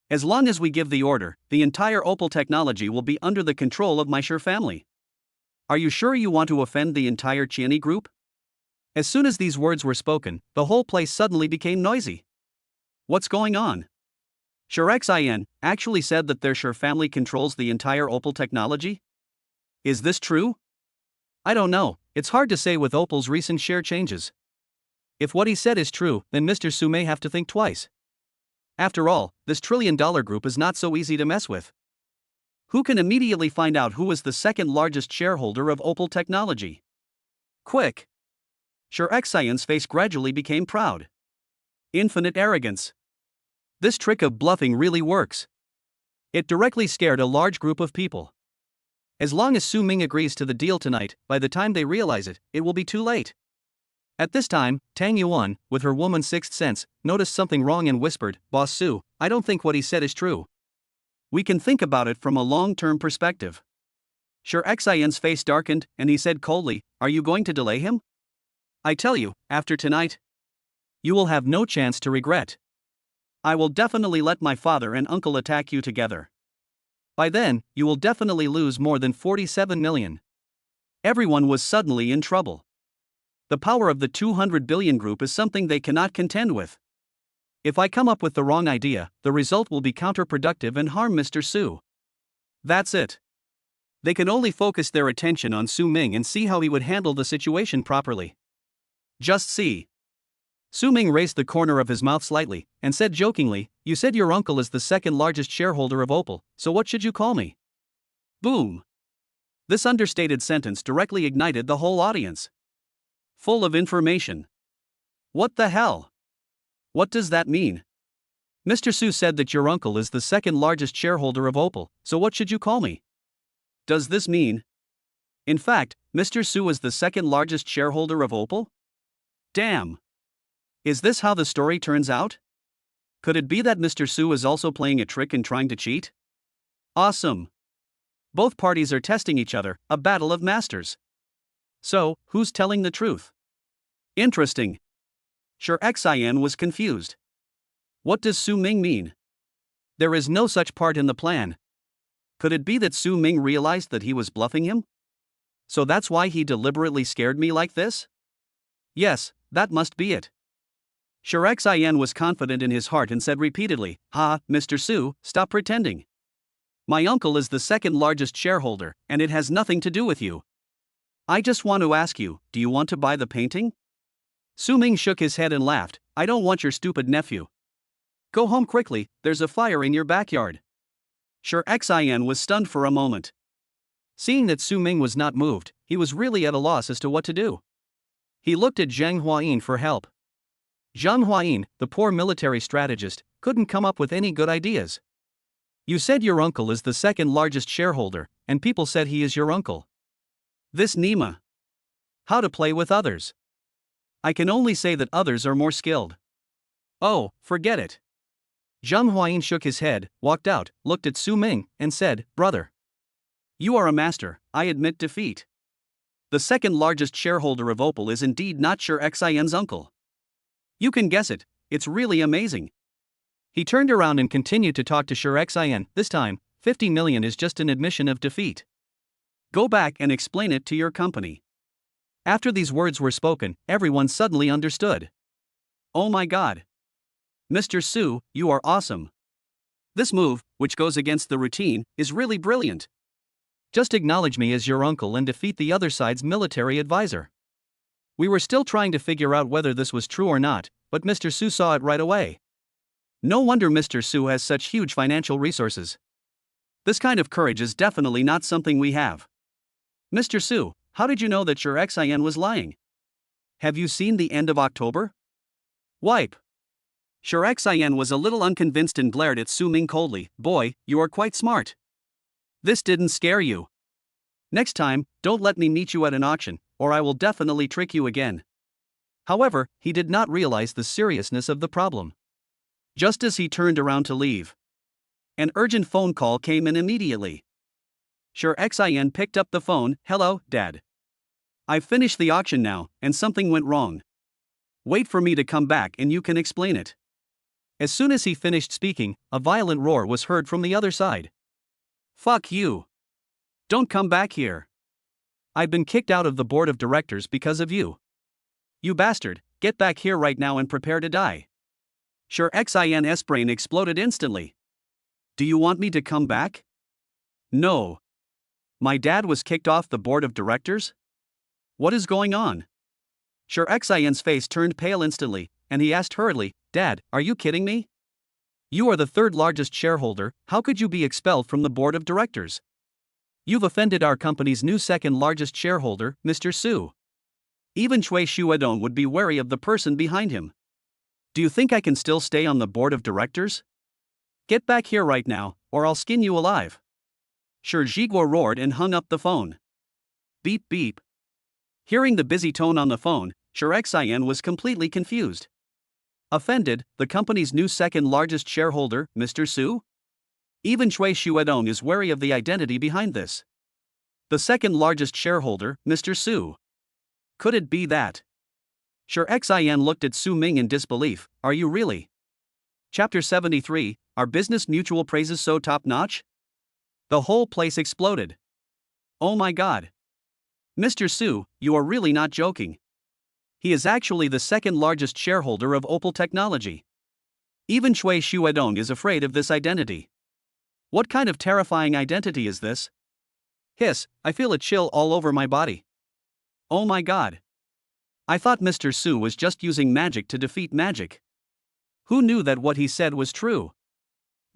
As long as we give the order, the entire Opal Technology will be under the control of my Sure family. Are you sure you want to offend the entire Qiani group?" As soon as these words were spoken, the whole place suddenly became noisy. What's going on? Xin actually said that their Sure family controls the entire Opal Technology? Is this true? I don't know, it's hard to say with Opal's recent share changes. If what he said is true, then Mr. Su may have to think twice. After all, this trillion-dollar group is not so easy to mess with. Who can immediately find out who is the second largest shareholder of Opal Technology? Quick! Sure, Xian's face gradually became proud. Infinite arrogance. This trick of bluffing really works. It directly scared a large group of people. As long as Su Ming agrees to the deal tonight, by the time they realize it, it will be too late. At this time, Tang Yuan, with her woman's sixth sense, noticed something wrong and whispered, "Boss Su, I don't think what he said is true. We can think about it from a long-term perspective." Sure, Xian's face darkened, and he said coldly, "Are you going to delay him? I tell you, after tonight, you will have no chance to regret. I will definitely let my father and uncle attack you together. By then, you will definitely lose more than 47 million. Everyone was suddenly in trouble. The power of the 200 billion group is something they cannot contend with. If I come up with the wrong idea, the result will be counterproductive and harm Mr. Su. That's it. They can only focus their attention on Su Ming and see how he would handle the situation properly. Just see. Su Ming raised the corner of his mouth slightly, and said jokingly, "You said your uncle is the second largest shareholder of Opal, so what should you call me?" Boom! This understated sentence directly ignited the whole audience. Full of information. What the hell? What does that mean? Mr. Su said that your uncle is the second largest shareholder of Opal, so what should you call me? Does this mean? In fact, Mr. Su is the second largest shareholder of Opal? Damn! Is this how the story turns out? Could it be that Mr. Su is also playing a trick and trying to cheat? Awesome! Both parties are testing each other, a battle of masters. So, who's telling the truth? Interesting. Sure, Xian was confused. What does Su Ming mean? There is no such part in the plan. Could it be that Su Ming realized that he was bluffing him? So that's why he deliberately scared me like this? Yes, that must be it. Sure, Xian was confident in his heart and said repeatedly, "Ha, Mr. Su, stop pretending. My uncle is the second largest shareholder, and it has nothing to do with you. I just want to ask you, do you want to buy the painting?" Su Ming shook his head and laughed, "I don't want your stupid nephew. Go home quickly, there's a fire in your backyard." Sure, Xian was stunned for a moment. Seeing that Su Ming was not moved, he was really at a loss as to what to do. He looked at Zhang Huayin for help. Zhang Huayin, the poor military strategist, couldn't come up with any good ideas. "You said your uncle is the second largest shareholder, and people said he is your uncle. This Nima. How to play with others. I can only say that others are more skilled." "Oh, forget it." Zhang Huayin shook his head, walked out, looked at Su Ming, and said, "Brother. You are a master, I admit defeat. The second largest shareholder of Opal is indeed not Sure Xian's uncle. You can guess it, it's really amazing." He turned around and continued to talk to Sure Xian. "This time, 50 million is just an admission of defeat. Go back and explain it to your company." After these words were spoken, everyone suddenly understood. Oh my god. Mr. Su, you are awesome. This move, which goes against the routine, is really brilliant. Just acknowledge me as your uncle and defeat the other side's military advisor. We were still trying to figure out whether this was true or not, but Mr. Su saw it right away. No wonder Mr. Su has such huge financial resources. This kind of courage is definitely not something we have. Mr. Su, how did you know that Sure Xian was lying? Have you seen The End of October? Wipe. Sure Xian was a little unconvinced and glared at Su Ming coldly. "Boy, you are quite smart. This didn't scare you. Next time, don't let me meet you at an auction, or I will definitely trick you again." However, he did not realize the seriousness of the problem. Just as he turned around to leave, an urgent phone call came in immediately. Sure Xian picked up the phone. "Hello, Dad. I've finished the auction now, and something went wrong. Wait for me to come back and you can explain it." As soon as he finished speaking, a violent roar was heard from the other side. "Fuck you. Don't come back here. I've been kicked out of the board of directors because of you. You bastard, get back here right now and prepare to die." Sure Xian's brain exploded instantly. "Do you want me to come back?" "No. My dad was kicked off the board of directors? What is going on?" Sure Xian's face turned pale instantly, and he asked hurriedly, Dad, are you kidding me? You are the third largest shareholder, how could you be expelled from the board of directors? You've offended our company's new second largest shareholder, Mr. Su. Even Chui Shuadong would be wary of the person behind him. Do you think I can still stay on the board of directors? Get back here right now, or I'll skin you alive. Sure Zhiguo roared and hung up the phone. Beep beep. Hearing the busy tone on the phone, Sure Xian was completely confused. Offended, the company's new second largest shareholder, Mr. Su? Even Chui Shuadong is wary of the identity behind this. The second largest shareholder, Mr. Su. Could it be that? Sure Xian looked at Su Ming in disbelief, are you really? Chapter 73, Are Business Mutual Praises So Top-Notch? The whole place exploded. Oh my god. Mr. Su, you are really not joking. He is actually the second largest shareholder of Opal Technology. Even Chui Shuadong is afraid of this identity. What kind of terrifying identity is this? Hiss, I feel a chill all over my body. Oh my god. I thought Mr. Su was just using magic to defeat magic. Who knew that what he said was true?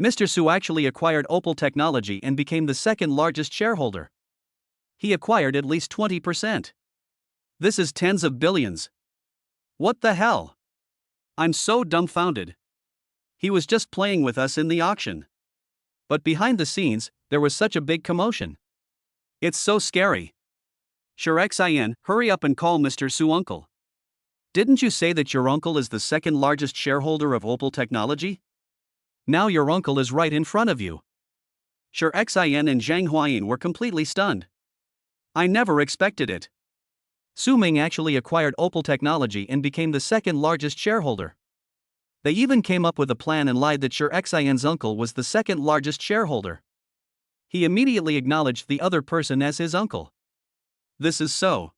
Mr. Su actually acquired Opal Technology and became the second largest shareholder. He acquired at least 20%. This is tens of billions. What the hell? I'm so dumbfounded. He was just playing with us in the auction. But behind the scenes, there was such a big commotion. It's so scary. Sure Xian, hurry up and call Mr. Su uncle. Didn't you say that your uncle is the second largest shareholder of Opal Technology? Now your uncle is right in front of you. Sure Xian and Zhang Huayin were completely stunned. I never expected it. Su Ming actually acquired Opal Technology and became the second largest shareholder. They even came up with a plan and lied that Sure Xian's uncle was the second largest shareholder. He immediately acknowledged the other person as his uncle. This is so.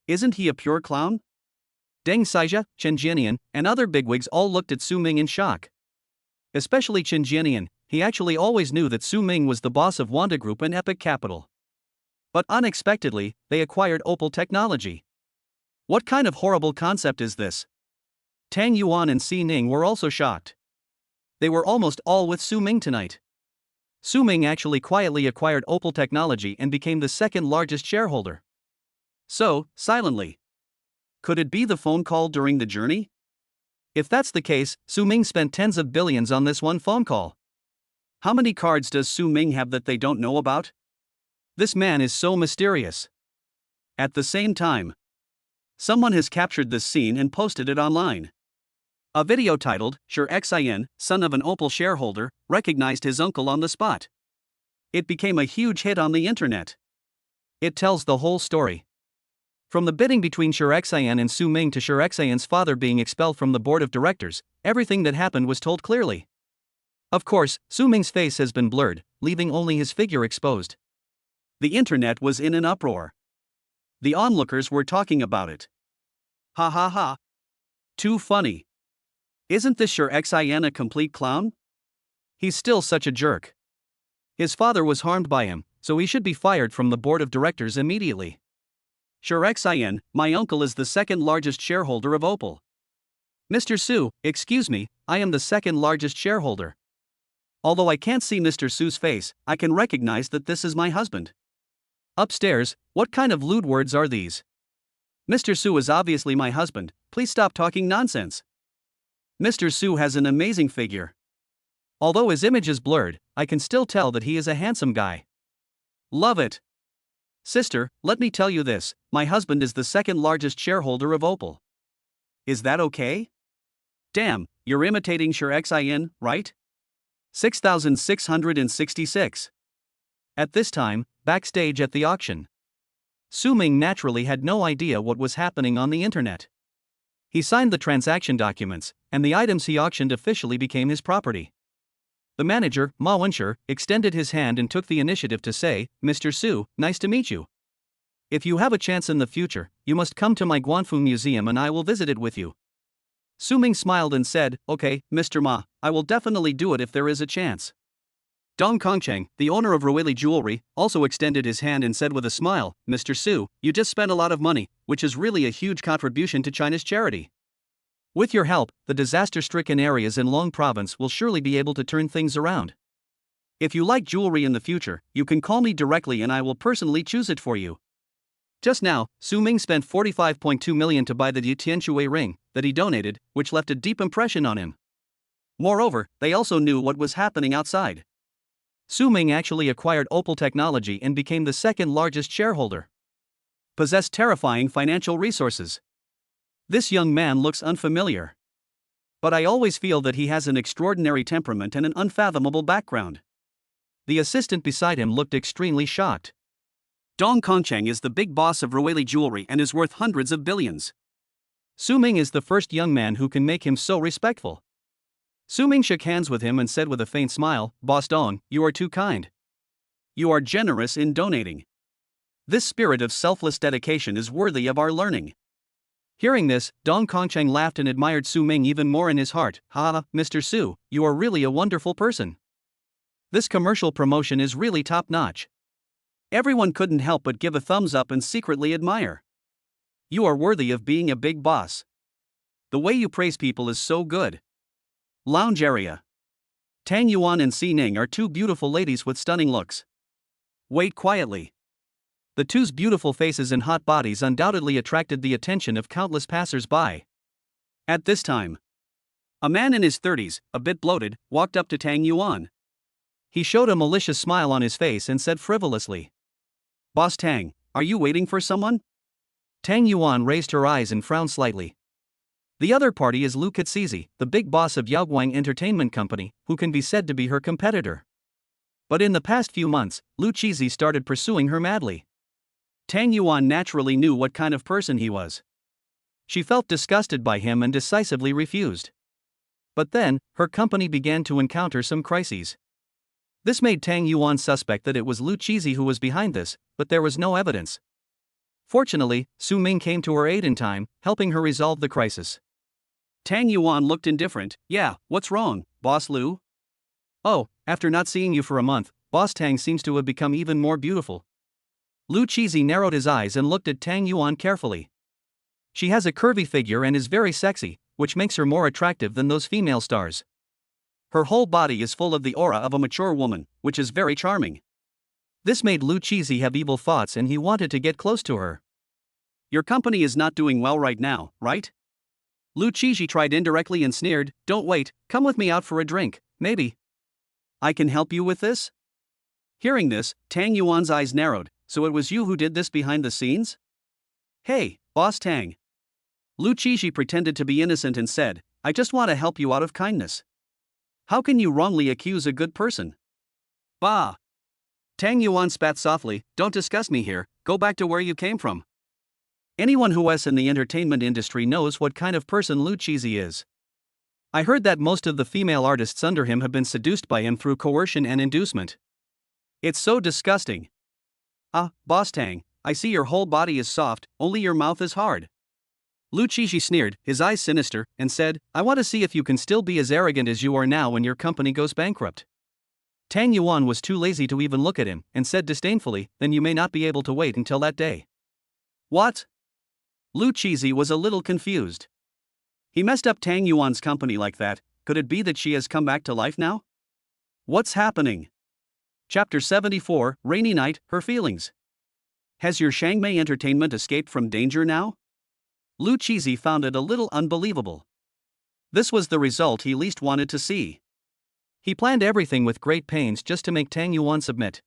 Isn't he a pure clown? Deng Xizhe, Chen Jianian, and other bigwigs all looked at Su Ming in shock. Especially Chen Jianian, he actually always knew that Su Ming was the boss of Wanda Group and Epic Capital. But unexpectedly, they acquired Opal Technology. What kind of horrible concept is this? Tang Yuan and Si Ning were also shocked. They were almost all with Su Ming tonight. Su Ming actually quietly acquired Opal Technology and became the second largest shareholder. So, silently. Could it be the phone call during the journey? If that's the case, Su Ming spent tens of billions on this one phone call. How many cards does Su Ming have that they don't know about? This man is so mysterious. At the same time, someone has captured this scene and posted it online. A video titled, Sure Xian, son of an Opal shareholder, recognized his uncle on the spot. It became a huge hit on the internet. It tells the whole story. From the bidding between Sure Xian and Su Ming to Sure Xian's father being expelled from the board of directors, everything that happened was told clearly. Of course, Su Ming's face has been blurred, leaving only his figure exposed. The internet was in an uproar. The onlookers were talking about it. Ha ha ha. Too funny. Isn't this Sure Xian a complete clown? He's still such a jerk. His father was harmed by him, so he should be fired from the board of directors immediately. Sure Xian, my uncle is the second largest shareholder of Opal. Mr. Su, excuse me, I am the second largest shareholder. Although I can't see Mr. Su's face, I can recognize that this is my husband. Upstairs, what kind of lewd words are these? Mr. Su is obviously my husband, please stop talking nonsense. Mr. Su has an amazing figure. Although his image is blurred, I can still tell that he is a handsome guy. Love it. Sister, let me tell you this, my husband is the second largest shareholder of Opal. Is that okay? Damn, you're imitating Sure Xian, right? 6666. At this time, backstage at the auction, Su Ming naturally had no idea what was happening on the internet. He signed the transaction documents, and the items he auctioned officially became his property. The manager, Ma Wenshi, extended his hand and took the initiative to say, Mr. Su, nice to meet you. If you have a chance in the future, you must come to my Guanfu Museum and I will visit it with you. Su Ming smiled and said, okay, Mr. Ma, I will definitely do it if there is a chance. Dong Kongcheng, the owner of Ruili Jewelry, also extended his hand and said with a smile, "Mr. Su, you just spent a lot of money, which is really a huge contribution to China's charity. With your help, the disaster-stricken areas in Long Province will surely be able to turn things around. If you like jewelry in the future, you can call me directly and I will personally choose it for you." Just now, Su Ming spent 45.2 million to buy the Tianshui ring that he donated, which left a deep impression on him. Moreover, they also knew what was happening outside. Su Ming actually acquired Opal Technology and became the second largest shareholder. Possessed terrifying financial resources. This young man looks unfamiliar. But I always feel that he has an extraordinary temperament and an unfathomable background. The assistant beside him looked extremely shocked. Dong Kongcheng is the big boss of Ruili Jewelry and is worth hundreds of billions. Su Ming is the first young man who can make him so respectful. Su Ming shook hands with him and said with a faint smile, "Boss Dong, you are too kind. You are generous in donating. This spirit of selfless dedication is worthy of our learning." Hearing this, Dong Kongcheng laughed and admired Su Ming even more in his heart. "Ha, Mr. Su, you are really a wonderful person. This commercial promotion is really top-notch." Everyone couldn't help but give a thumbs up and secretly admire. "You are worthy of being a big boss. The way you praise people is so good." Lounge area. Tang Yuan and Si Ning are two beautiful ladies with stunning looks. Wait quietly. The two's beautiful faces and hot bodies undoubtedly attracted the attention of countless passers-by. At this time, a man in his 30s, a bit bloated, walked up to Tang Yuan. He showed a malicious smile on his face and said frivolously, "Boss Tang, are you waiting for someone?" Tang Yuan raised her eyes and frowned slightly. The other party is Lu Kezizi, the big boss of Yaoguang Entertainment Company, who can be said to be her competitor. But in the past few months, Lu Kezizi started pursuing her madly. Tang Yuan naturally knew what kind of person he was. She felt disgusted by him and decisively refused. But then, her company began to encounter some crises. This made Tang Yuan suspect that it was Lu Kezizi who was behind this, but there was no evidence. Fortunately, Su Ming came to her aid in time, helping her resolve the crisis. Tang Yuan looked indifferent. "Yeah, what's wrong, Boss Lu?" "Oh, after not seeing you for a month, Boss Tang seems to have become even more beautiful." Lu Kezizi narrowed his eyes and looked at Tang Yuan carefully. She has a curvy figure and is very sexy, which makes her more attractive than those female stars. Her whole body is full of the aura of a mature woman, which is very charming. This made Lu Kezizi have evil thoughts and he wanted to get close to her. "Your company is not doing well right now, right?" Lu Kezizi tried indirectly and sneered, "Don't wait, come with me out for a drink, maybe I can help you with this?" Hearing this, Tang Yuan's eyes narrowed. "So it was you who did this behind the scenes?" "Hey, Boss Tang." Lu Kezizi pretended to be innocent and said, "I just want to help you out of kindness. How can you wrongly accuse a good person?" "Bah!" Tang Yuan spat softly, "Don't discuss me here, go back to where you came from." Anyone who is in the entertainment industry knows what kind of person Lu Kezizi is. I heard that most of the female artists under him have been seduced by him through coercion and inducement. It's so disgusting. "Ah, Boss Tang, I see your whole body is soft, only your mouth is hard." Lu Kezizi sneered, his eyes sinister, and said, "I want to see if you can still be as arrogant as you are now when your company goes bankrupt." Tang Yuan was too lazy to even look at him, and said disdainfully, "Then you may not be able to wait until that day." "What?" Lu Kezizi was a little confused. He messed up Tang Yuan's company like that. Could it be that she has come back to life now? What's happening? Chapter 74, Rainy Night, Her Feelings. Has your Shangmei Entertainment escaped from danger now? Lu Kezizi found it a little unbelievable. This was the result he least wanted to see. He planned everything with great pains just to make Tang Yuan submit.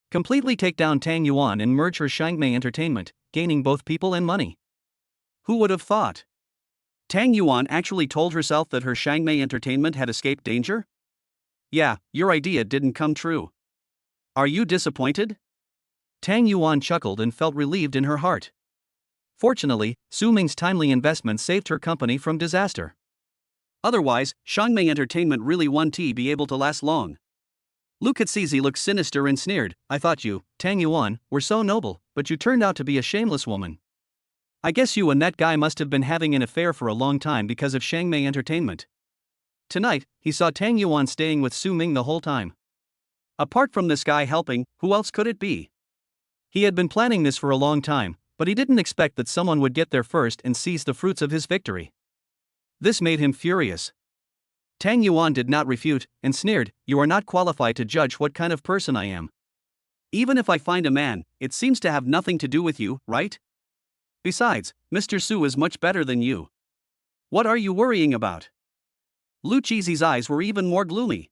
Completely take down Tang Yuan and merge her Shangmei Entertainment, gaining both people and money. Who would have thought? Tang Yuan actually told herself that her Shangmei Entertainment had escaped danger? Yeah, your idea didn't come true. Are you disappointed? Tang Yuan chuckled and felt relieved in her heart. Fortunately, Su Ming's timely investment saved her company from disaster. Otherwise, Shangmei Entertainment really won't be able to last long. Lu Kezizi looked sinister and sneered, "I thought you, Tang Yuan, were so noble, but you turned out to be a shameless woman. I guess you and that guy must have been having an affair for a long time because of Shangmei Entertainment." Tonight, he saw Tang Yuan staying with Su Ming the whole time. Apart from this guy helping, who else could it be? He had been planning this for a long time, but he didn't expect that someone would get there first and seize the fruits of his victory. This made him furious. Tang Yuan did not refute, and sneered, "You are not qualified to judge what kind of person I am. Even if I find a man, it seems to have nothing to do with you, right? Besides, Mr. Su is much better than you. What are you worrying about?" Lu Qizi's eyes were even more gloomy.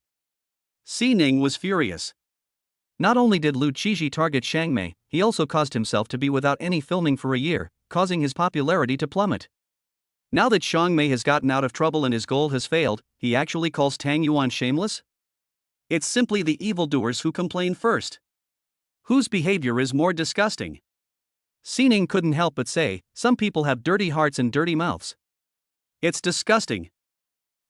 Si Ning was furious. Not only did Lu Qizi target Shang Mei, he also caused himself to be without any filming for a year, causing his popularity to plummet. Now that Shang Mei has gotten out of trouble and his goal has failed, he actually calls Tang Yuan shameless? It's simply the evildoers who complain first. Whose behavior is more disgusting? Si Ning couldn't help but say, "Some people have dirty hearts and dirty mouths. It's disgusting."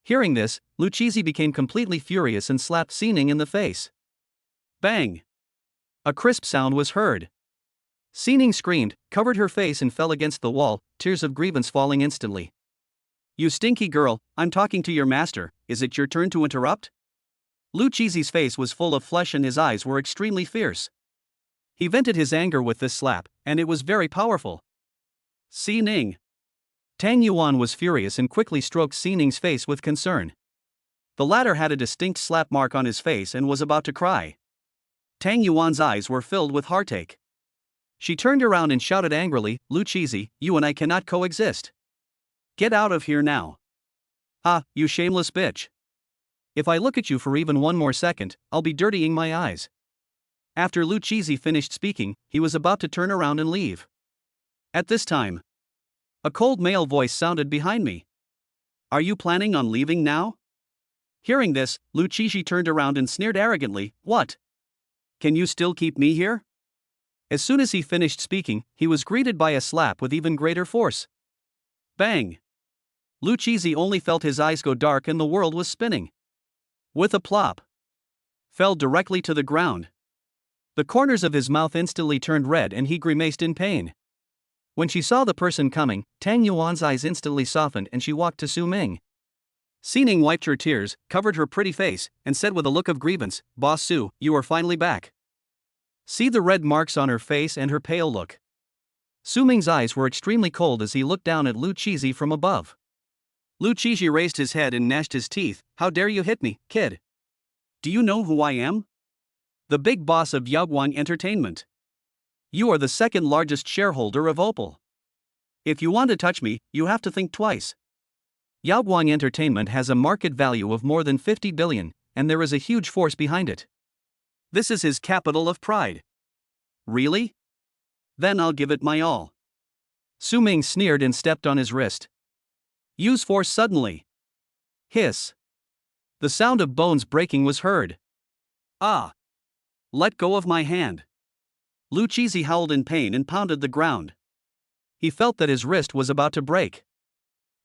Hearing this, Lu Qizi became completely furious and slapped Si Ning in the face. Bang! A crisp sound was heard. Si Ning screamed, covered her face and fell against the wall, tears of grievance falling instantly. "You stinky girl, I'm talking to your master, is it your turn to interrupt?" Lu Qizi's face was full of flesh and his eyes were extremely fierce. He vented his anger with this slap, and it was very powerful. Si Ning. Tang Yuan was furious and quickly stroked Si Ning's face with concern. The latter had a distinct slap mark on his face and was about to cry. Tang Yuan's eyes were filled with heartache. She turned around and shouted angrily, "Lu Qizi, you and I cannot coexist. Get out of here now. Ah, you shameless bitch. If I look at you for even one more second, I'll be dirtying my eyes." After Lu Qizi finished speaking, he was about to turn around and leave. At this time, a cold male voice sounded behind me. "Are you planning on leaving now?" Hearing this, Lu Qizi turned around and sneered arrogantly, "What? Can you still keep me here?" As soon as he finished speaking, he was greeted by a slap with even greater force. Bang! Lu Qizi only felt his eyes go dark and the world was spinning. With a plop, fell directly to the ground. The corners of his mouth instantly turned red and he grimaced in pain. When she saw the person coming, Tang Yuan's eyes instantly softened and she walked to Su Ming. Si Ning wiped her tears, covered her pretty face, and said with a look of grievance, "Boss Su, you are finally back. See the red marks on her face and her pale look." Su Ming's eyes were extremely cold as he looked down at Lu Qizi from above. Lu Qizi raised his head and gnashed his teeth. "How dare you hit me, kid? Do you know who I am? The big boss of Yaoguang Entertainment. You are the second largest shareholder of Opal. If you want to touch me, you have to think twice. Yaoguang Entertainment has a market value of more than 50 billion, and there is a huge force behind it. This is his capital of pride." "Really? Then I'll give it my all." Su Ming sneered and stepped on his wrist. "Use force suddenly." Hiss. The sound of bones breaking was heard. "Ah! Let go of my hand." Lu Qizi howled in pain and pounded the ground. He felt that his wrist was about to break.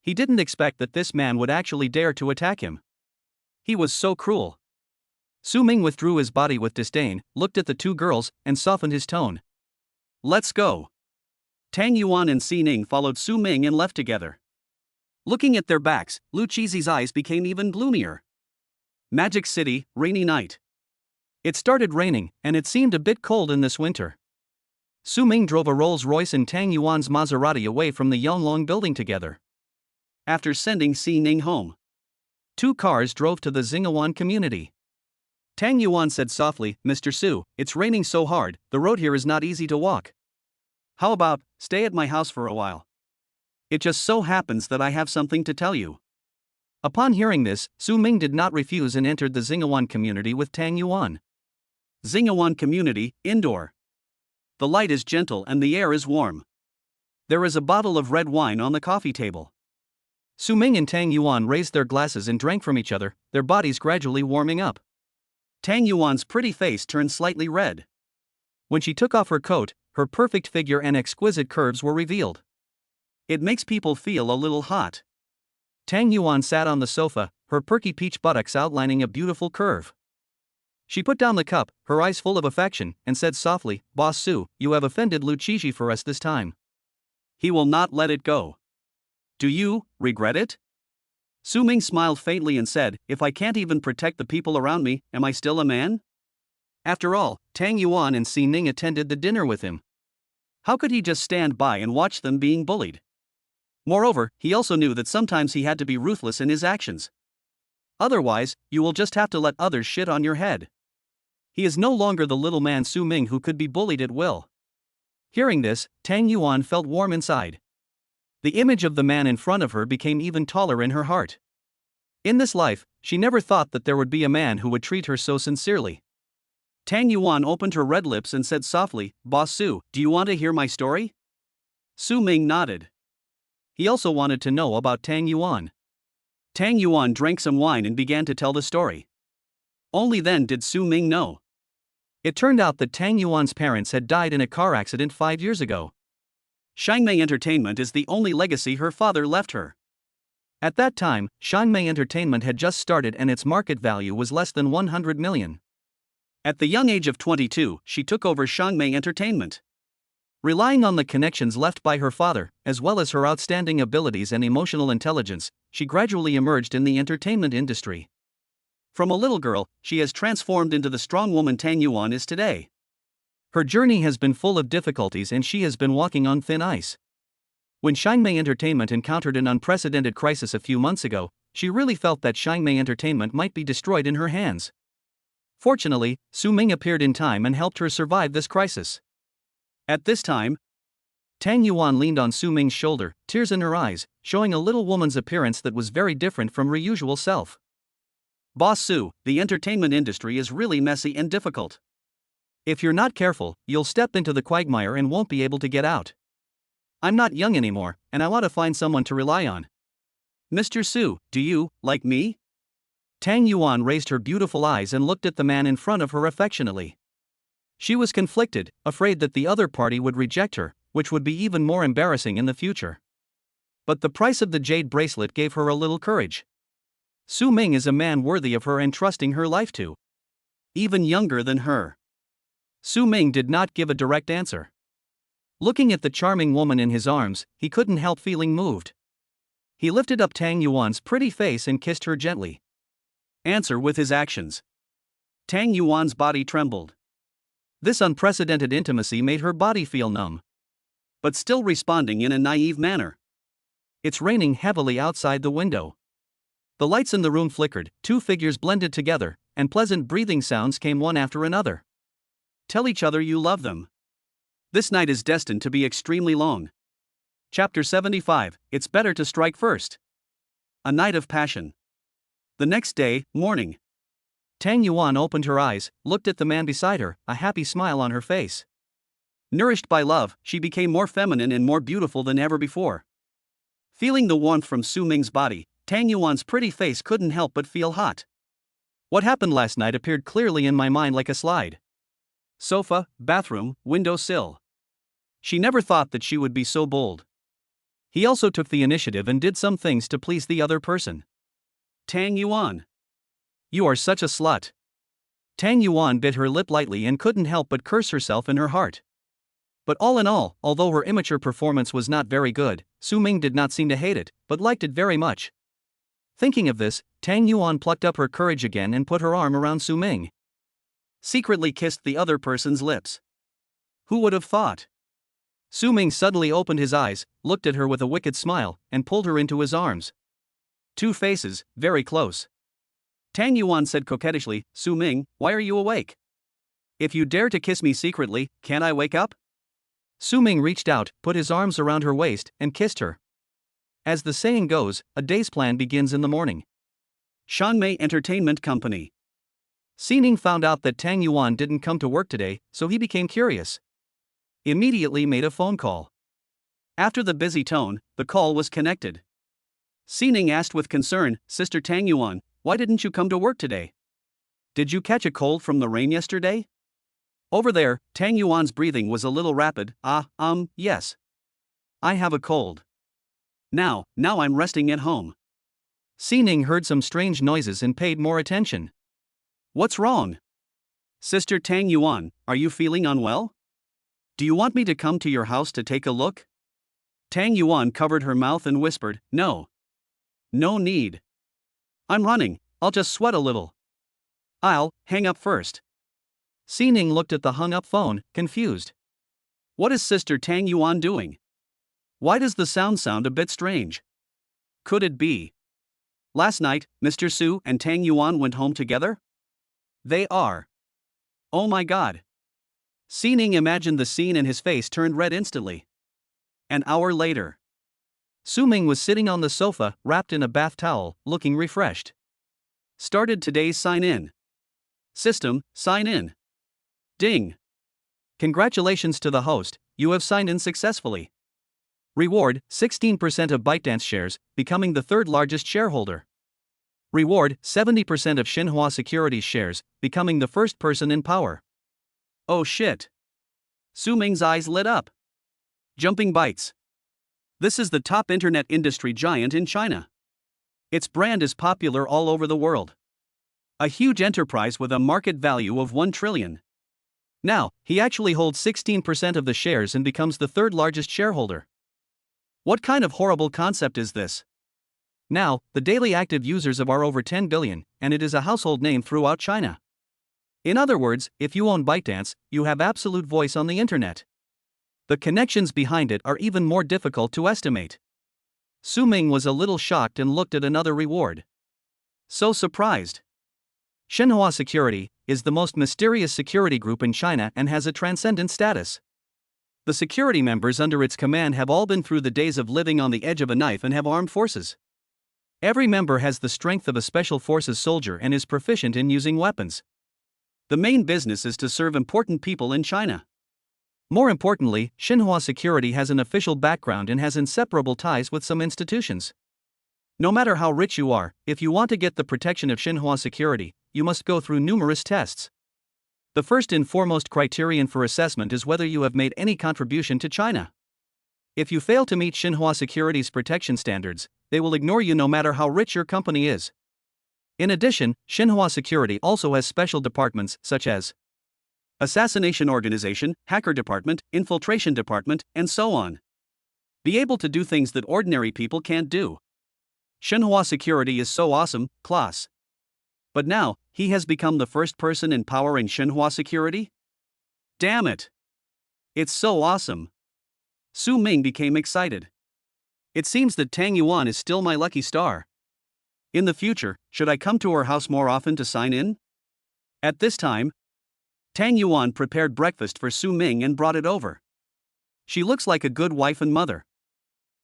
He didn't expect that this man would actually dare to attack him. He was so cruel. Su Ming withdrew his body with disdain, looked at the two girls, and softened his tone. "Let's go." Tang Yuan and Si Ning followed Su Ming and left together. Looking at their backs, Lu Qizi's eyes became even gloomier. Magic City, rainy night. It started raining, and it seemed a bit cold in this winter. Su Ming drove a Rolls-Royce and Tang Yuan's Maserati away from the Yonglong building together. After sending Si Ning home, two cars drove to the Xingawan community. Tang Yuan said softly, "Mr. Su, it's raining so hard, the road here is not easy to walk. How about, stay at my house for a while? It just so happens that I have something to tell you." Upon hearing this, Su Ming did not refuse and entered the Xingawan community with Tang Yuan. Xingawan community, indoor. The light is gentle and the air is warm. There is a bottle of red wine on the coffee table. Su Ming and Tang Yuan raised their glasses and drank from each other, their bodies gradually warming up. Tang Yuan's pretty face turned slightly red. When she took off her coat, her perfect figure and exquisite curves were revealed. It makes people feel a little hot. Tang Yuan sat on the sofa, her perky peach buttocks outlining a beautiful curve. She put down the cup, her eyes full of affection, and said softly, "Boss Su, you have offended Lu Qizi for us this time. He will not let it go. Do you regret it?" Su Ming smiled faintly and said, "If I can't even protect the people around me, am I still a man?" After all, Tang Yuan and Si Ning attended the dinner with him. How could he just stand by and watch them being bullied? Moreover, he also knew that sometimes he had to be ruthless in his actions. Otherwise, you will just have to let others shit on your head. He is no longer the little man Su Ming who could be bullied at will. Hearing this, Tang Yuan felt warm inside. The image of the man in front of her became even taller in her heart. In this life, she never thought that there would be a man who would treat her so sincerely. Tang Yuan opened her red lips and said softly, "Boss Su, do you want to hear my story?" Su Ming nodded. He also wanted to know about Tang Yuan. Tang Yuan drank some wine and began to tell the story. Only then did Su Ming know. It turned out that Tang Yuan's parents had died in a car accident 5 years ago. Shangmei Entertainment is the only legacy her father left her. At that time, Shangmei Entertainment had just started and its market value was less than 100 million. At the young age of 22, she took over Shangmei Entertainment. Relying on the connections left by her father, as well as her outstanding abilities and emotional intelligence, she gradually emerged in the entertainment industry. From a little girl, she has transformed into the strong woman Tang Yuan is today. Her journey has been full of difficulties and she has been walking on thin ice. When Shangmei Entertainment encountered an unprecedented crisis a few months ago, she really felt that Shangmei Entertainment might be destroyed in her hands. Fortunately, Su Ming appeared in time and helped her survive this crisis. At this time, Tang Yuan leaned on Su Ming's shoulder, tears in her eyes, showing a little woman's appearance that was very different from her usual self. "Boss Su, the entertainment industry is really messy and difficult. If you're not careful, you'll step into the quagmire and won't be able to get out. I'm not young anymore, and I want to find someone to rely on. Mr. Su, do you, like me?" Tang Yuan raised her beautiful eyes and looked at the man in front of her affectionately. She was conflicted, afraid that the other party would reject her, which would be even more embarrassing in the future. But the price of the jade bracelet gave her a little courage. Su Ming is a man worthy of her entrusting her life to. Even younger than her. Su Ming did not give a direct answer. Looking at the charming woman in his arms, he couldn't help feeling moved. He lifted up Tang Yuan's pretty face and kissed her gently. Answer with his actions. Tang Yuan's body trembled. This unprecedented intimacy made her body feel numb. But still responding in a naive manner. It's raining heavily outside the window. The lights in the room flickered, two figures blended together, and pleasant breathing sounds came one after another. Tell each other you love them. This night is destined to be extremely long. Chapter 75, It's Better to Strike First. A Night of Passion. The next day, morning. Tang Yuan opened her eyes, looked at the man beside her, a happy smile on her face. Nourished by love, she became more feminine and more beautiful than ever before. Feeling the warmth from Su Ming's body, Tang Yuan's pretty face couldn't help but feel hot. What happened last night appeared clearly in my mind like a slide. Sofa, bathroom, window sill. She never thought that she would be so bold. He also took the initiative and did some things to please the other person. Tang Yuan. You are such a slut. Tang Yuan bit her lip lightly and couldn't help but curse herself in her heart. But all in all, although her immature performance was not very good, Su Ming did not seem to hate it, but liked it very much. Thinking of this, Tang Yuan plucked up her courage again and put her arm around Su Ming. Secretly kissed the other person's lips. Who would have thought? Su Ming suddenly opened his eyes, looked at her with a wicked smile, and pulled her into his arms. Two faces, very close. Tang Yuan said coquettishly, "Su Ming, why are you awake? If you dare to kiss me secretly, can't I wake up?" Su Ming reached out, put his arms around her waist, and kissed her. As the saying goes, a day's plan begins in the morning. Shangmei Entertainment Company. Si Ning found out that Tang Yuan didn't come to work today, so he became curious. Immediately made a phone call. After the busy tone, the call was connected. Si Ning asked with concern, "Sister Tang Yuan, why didn't you come to work today? Did you catch a cold from the rain yesterday?" Over there, Tang Yuan's breathing was a little rapid. Yes. I have a cold. Now I'm resting at home." Si Ning heard some strange noises and paid more attention. "What's wrong? Sister Tang Yuan, are you feeling unwell? Do you want me to come to your house to take a look?" Tang Yuan covered her mouth and whispered, "No. No need. I'm running, I'll just sweat a little. I'll hang up first." Xining looked at the hung-up phone, confused. What is Sister Tang Yuan doing? Why does the sound a bit strange? Could it be? Last night, Mr. Su and Tang Yuan went home together? They are. Oh my god. Xining imagined the scene and his face turned red instantly. An hour later. Su Ming was sitting on the sofa, wrapped in a bath towel, looking refreshed. Started today's sign-in. System, sign in. Ding. Congratulations to the host, you have signed in successfully. Reward, 16% of ByteDance shares, becoming the third largest shareholder. Reward, 70% of Xinhua Securities shares, becoming the first person in power. Oh shit. Su Ming's eyes lit up. Jumping Bytes. This is the top internet industry giant in China. Its brand is popular all over the world. A huge enterprise with a market value of 1 trillion. Now, he actually holds 16% of the shares and becomes the third largest shareholder. What kind of horrible concept is this? Now, the daily active users are over 10 billion, and it is a household name throughout China. In other words, if you own ByteDance, you have absolute voice on the internet. The connections behind it are even more difficult to estimate. Su Ming was a little shocked and looked at another reward. So surprised. Xinhua Security is the most mysterious security group in China and has a transcendent status. The security members under its command have all been through the days of living on the edge of a knife and have armed forces. Every member has the strength of a special forces soldier and is proficient in using weapons. The main business is to serve important people in China. More importantly, Xinhua Security has an official background and has inseparable ties with some institutions. No matter how rich you are, if you want to get the protection of Xinhua Security, you must go through numerous tests. The first and foremost criterion for assessment is whether you have made any contribution to China. If you fail to meet Xinhua Security's protection standards, they will ignore you no matter how rich your company is. In addition, Xinhua Security also has special departments such as Assassination Organization, Hacker Department, Infiltration Department, and so on. Be able to do things that ordinary people can't do. Xinhua Security is so awesome, class. But now, he has become the first person in power in Xinhua Security? Damn it! It's so awesome. Su Ming became excited. It seems that Tang Yuan is still my lucky star. In the future, should I come to her house more often to sign in? At this time, Tang Yuan prepared breakfast for Su Ming and brought it over. She looks like a good wife and mother.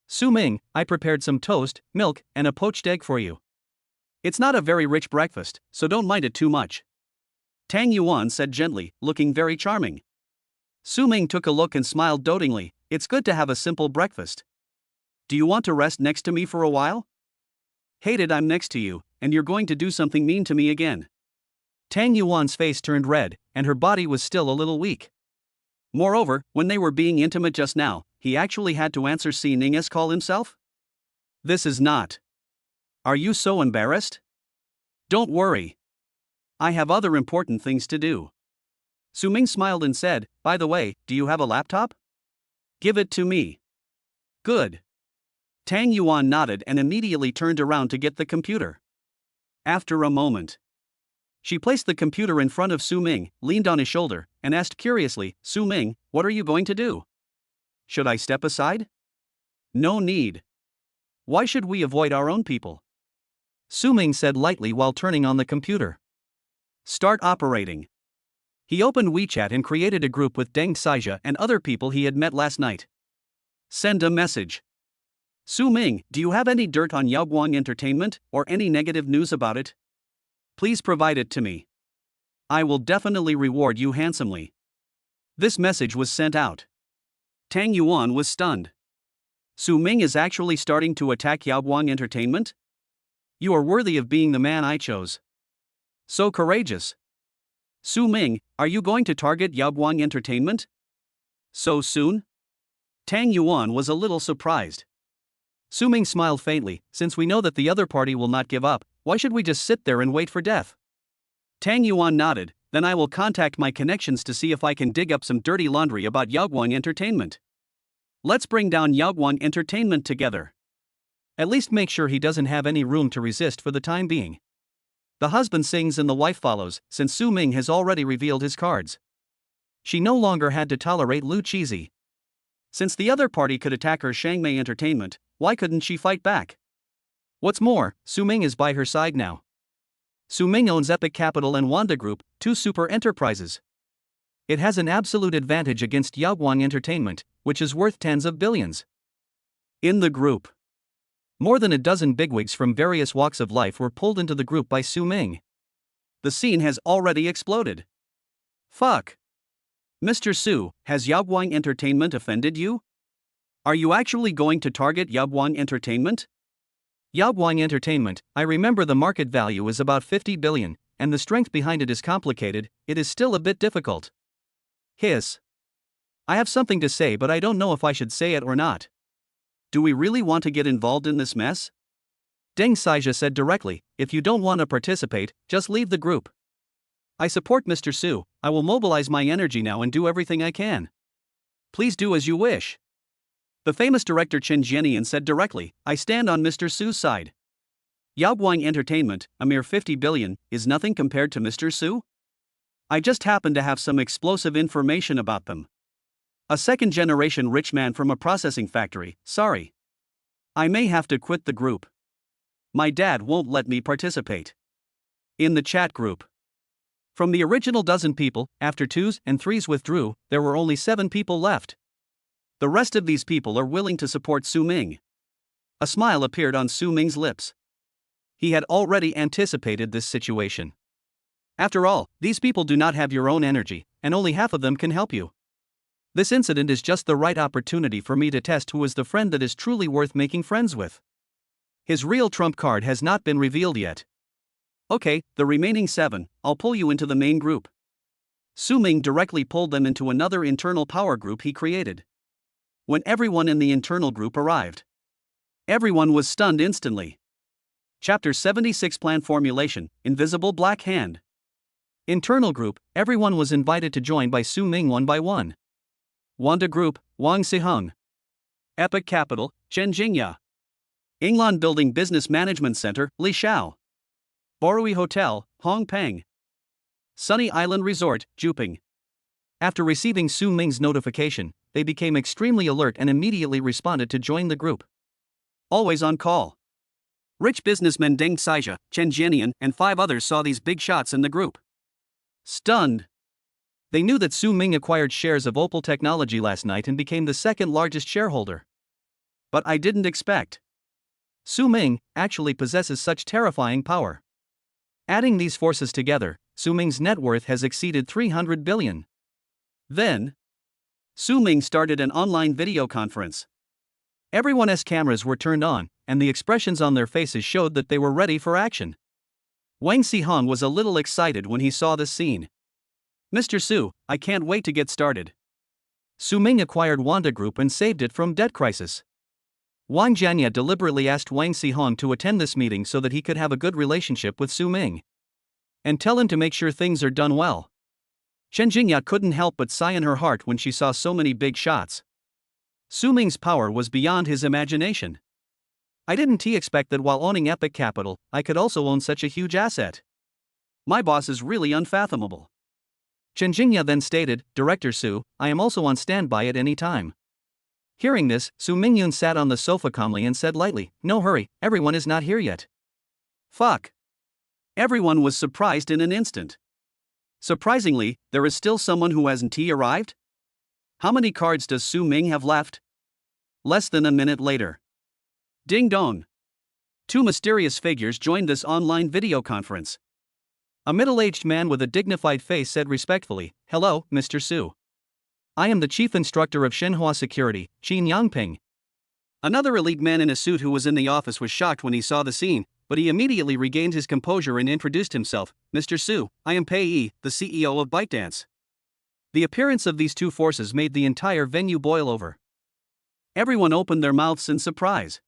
Su Ming, I prepared some toast, milk, and a poached egg for you. It's not a very rich breakfast, so don't mind it too much. Tang Yuan said gently, looking very charming. Su Ming took a look and smiled dotingly. It's good to have a simple breakfast. Do you want to rest next to me for a while? Hate it, I'm next to you, and you're going to do something mean to me again. Tang Yuan's face turned red, and her body was still a little weak. Moreover, when they were being intimate just now, he actually had to answer Xinin's call himself? This is not. Are you so embarrassed? Don't worry. I have other important things to do. Su Ming smiled and said, by the way, do you have a laptop? Give it to me. Good. Tang Yuan nodded and immediately turned around to get the computer. After a moment, she placed the computer in front of Su Ming, leaned on his shoulder, and asked curiously, Su Ming, what are you going to do? Should I step aside? No need. Why should we avoid our own people? Su Ming said lightly while turning on the computer. Start operating. He opened WeChat and created a group with Deng Xijia and other people he had met last night. Send a message. Su Ming, do you have any dirt on Yaoguang Entertainment, or any negative news about it? Please provide it to me. I will definitely reward you handsomely. This message was sent out. Tang Yuan was stunned. Su Ming is actually starting to attack Yaoguang Entertainment? You are worthy of being the man I chose. So courageous. Su Ming, are you going to target Yaoguang Entertainment? So soon? Tang Yuan was a little surprised. Su Ming smiled faintly, since we know that the other party will not give up, why should we just sit there and wait for death? Tang Yuan nodded, then I will contact my connections to see if I can dig up some dirty laundry about Yaoguang Entertainment. Let's bring down Yaoguang Entertainment together. At least make sure he doesn't have any room to resist for the time being. The husband sings and the wife follows, since Su Ming has already revealed his cards. She no longer had to tolerate Lu Chizi. Since the other party could attack her Shangmei Entertainment, why couldn't she fight back? What's more, Su Ming is by her side now. Su Ming owns Epic Capital and Wanda Group, two super enterprises. It has an absolute advantage against Yaoguang Entertainment, which is worth tens of billions. In the group, more than a dozen bigwigs from various walks of life were pulled into the group by Su Ming. The scene has already exploded. Fuck. Mr. Su, has Yaoguang Entertainment offended you? Are you actually going to target Yaoguang Entertainment? Yaoguang Entertainment, I remember the market value is about 50 billion, and the strength behind it is complicated, it is still a bit difficult. Hiss. I have something to say, but I don't know if I should say it or not. Do we really want to get involved in this mess? Deng Saija said directly, if you don't want to participate, just leave the group. I support Mr. Su, I will mobilize my energy now and do everything I can. Please do as you wish. The famous director Chen Jianian said directly, I stand on Mr. Su's side. Yaoguang Entertainment, a mere 50 billion, is nothing compared to Mr. Su? I just happen to have some explosive information about them. A second-generation rich man from a processing factory, sorry. I may have to quit the group. My dad won't let me participate. In the chat group. From the original dozen people, after 2s and 3s withdrew, there were only 7 people left. The rest of these people are willing to support Su Ming. A smile appeared on Su Ming's lips. He had already anticipated this situation. After all, these people do not have your own energy, and only half of them can help you. This incident is just the right opportunity for me to test who is the friend that is truly worth making friends with. His real trump card has not been revealed yet. Okay, the remaining 7, I'll pull you into the main group. Su Ming directly pulled them into another internal power group he created. When everyone in the internal group arrived, everyone was stunned instantly. Chapter 76 Plan Formulation, Invisible Black Hand. Internal group, everyone was invited to join by Su Ming one by one. Wanda Group, Wang Siheng. Epic Capital, Chen Jingya. Inglan Building Business Management Center, Li Xiao. Borui Hotel, Hong Peng. Sunny Island Resort, Juping. After receiving Su Ming's notification, they became extremely alert and immediately responded to join the group. Always on call. Rich businessmen Deng Saija, Chen Jianian, and 5 others saw these big shots in the group. Stunned. They knew that Su Ming acquired shares of Opal Technology last night and became the second largest shareholder. But I didn't expect. Su Ming actually possesses such terrifying power. Adding these forces together, Su Ming's net worth has exceeded 300 billion. Then, Su Ming started an online video conference. Everyone's cameras were turned on, and the expressions on their faces showed that they were ready for action. Wang Siheng was a little excited when he saw this scene. Mr. Su, I can't wait to get started. Su Ming acquired Wanda Group and saved it from debt crisis. Wang Jianya deliberately asked Wang Siheng to attend this meeting so that he could have a good relationship with Su Ming. And tell him to make sure things are done well. Chen Jingya couldn't help but sigh in her heart when she saw so many big shots. Su Ming's power was beyond his imagination. I didn't expect that while owning Epic Capital, I could also own such a huge asset. My boss is really unfathomable. Chen Jingya then stated, Director Su, I am also on standby at any time. Hearing this, Su Mingyun sat on the sofa calmly and said lightly, no hurry, everyone is not here yet. Fuck. Everyone was surprised in an instant. Surprisingly, there is still someone who hasn't arrived? How many cards does Su Ming have left? Less than a minute later. Ding dong. 2 mysterious figures joined this online video conference. A middle-aged man with a dignified face said respectfully, hello, Mr. Su. I am the chief instructor of Shenhua Security, Qin Yangping. Another elite man in a suit who was in the office was shocked when he saw the scene, but he immediately regained his composure and introduced himself, Mr. Su, I am Pei Yi, the CEO of ByteDance. The appearance of these 2 forces made the entire venue boil over. Everyone opened their mouths in surprise.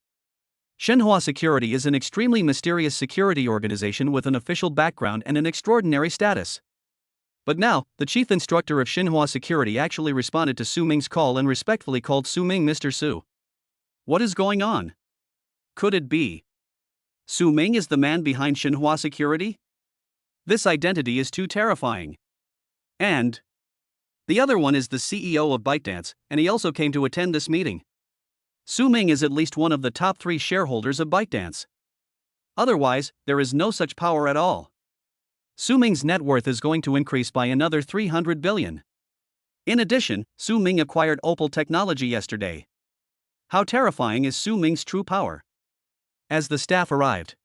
Shenhua Security is an extremely mysterious security organization with an official background and an extraordinary status. But now, the chief instructor of Shenhua Security actually responded to Su Ming's call and respectfully called Su Ming Mr. Su. What is going on? Could it be Su Ming is the man behind Shenhua Security? This identity is too terrifying. And the other one is the CEO of ByteDance, and he also came to attend this meeting. Su Ming is at least one of the top 3 shareholders of ByteDance. Otherwise, there is no such power at all. Su Ming's net worth is going to increase by another 300 billion. In addition, Su Ming acquired Opal Technology yesterday. How terrifying is Su Ming's true power? As the staff arrived,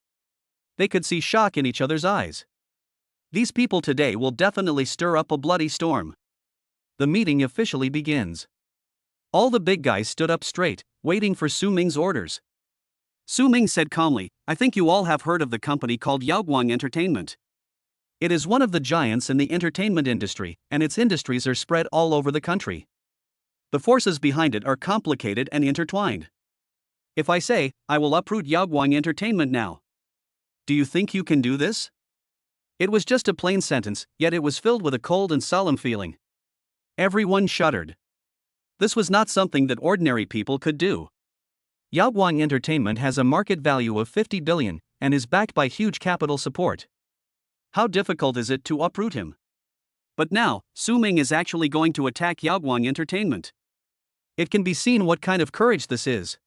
they could see shock in each other's eyes. These people today will definitely stir up a bloody storm. The meeting officially begins. All the big guys stood up straight, waiting for Su Ming's orders. Su Ming said calmly, "I think you all have heard of the company called Yaoguang Entertainment. It is one of the giants in the entertainment industry, and its industries are spread all over the country. The forces behind it are complicated and intertwined. If I say, I will uproot Yaoguang Entertainment now, do you think you can do this?" It was just a plain sentence, yet it was filled with a cold and solemn feeling. Everyone shuddered. This was not something that ordinary people could do. Yaoguang Entertainment has a market value of 50 billion, and is backed by huge capital support. How difficult is it to uproot him? But now, Su Ming is actually going to attack Yaoguang Entertainment. It can be seen what kind of courage this is.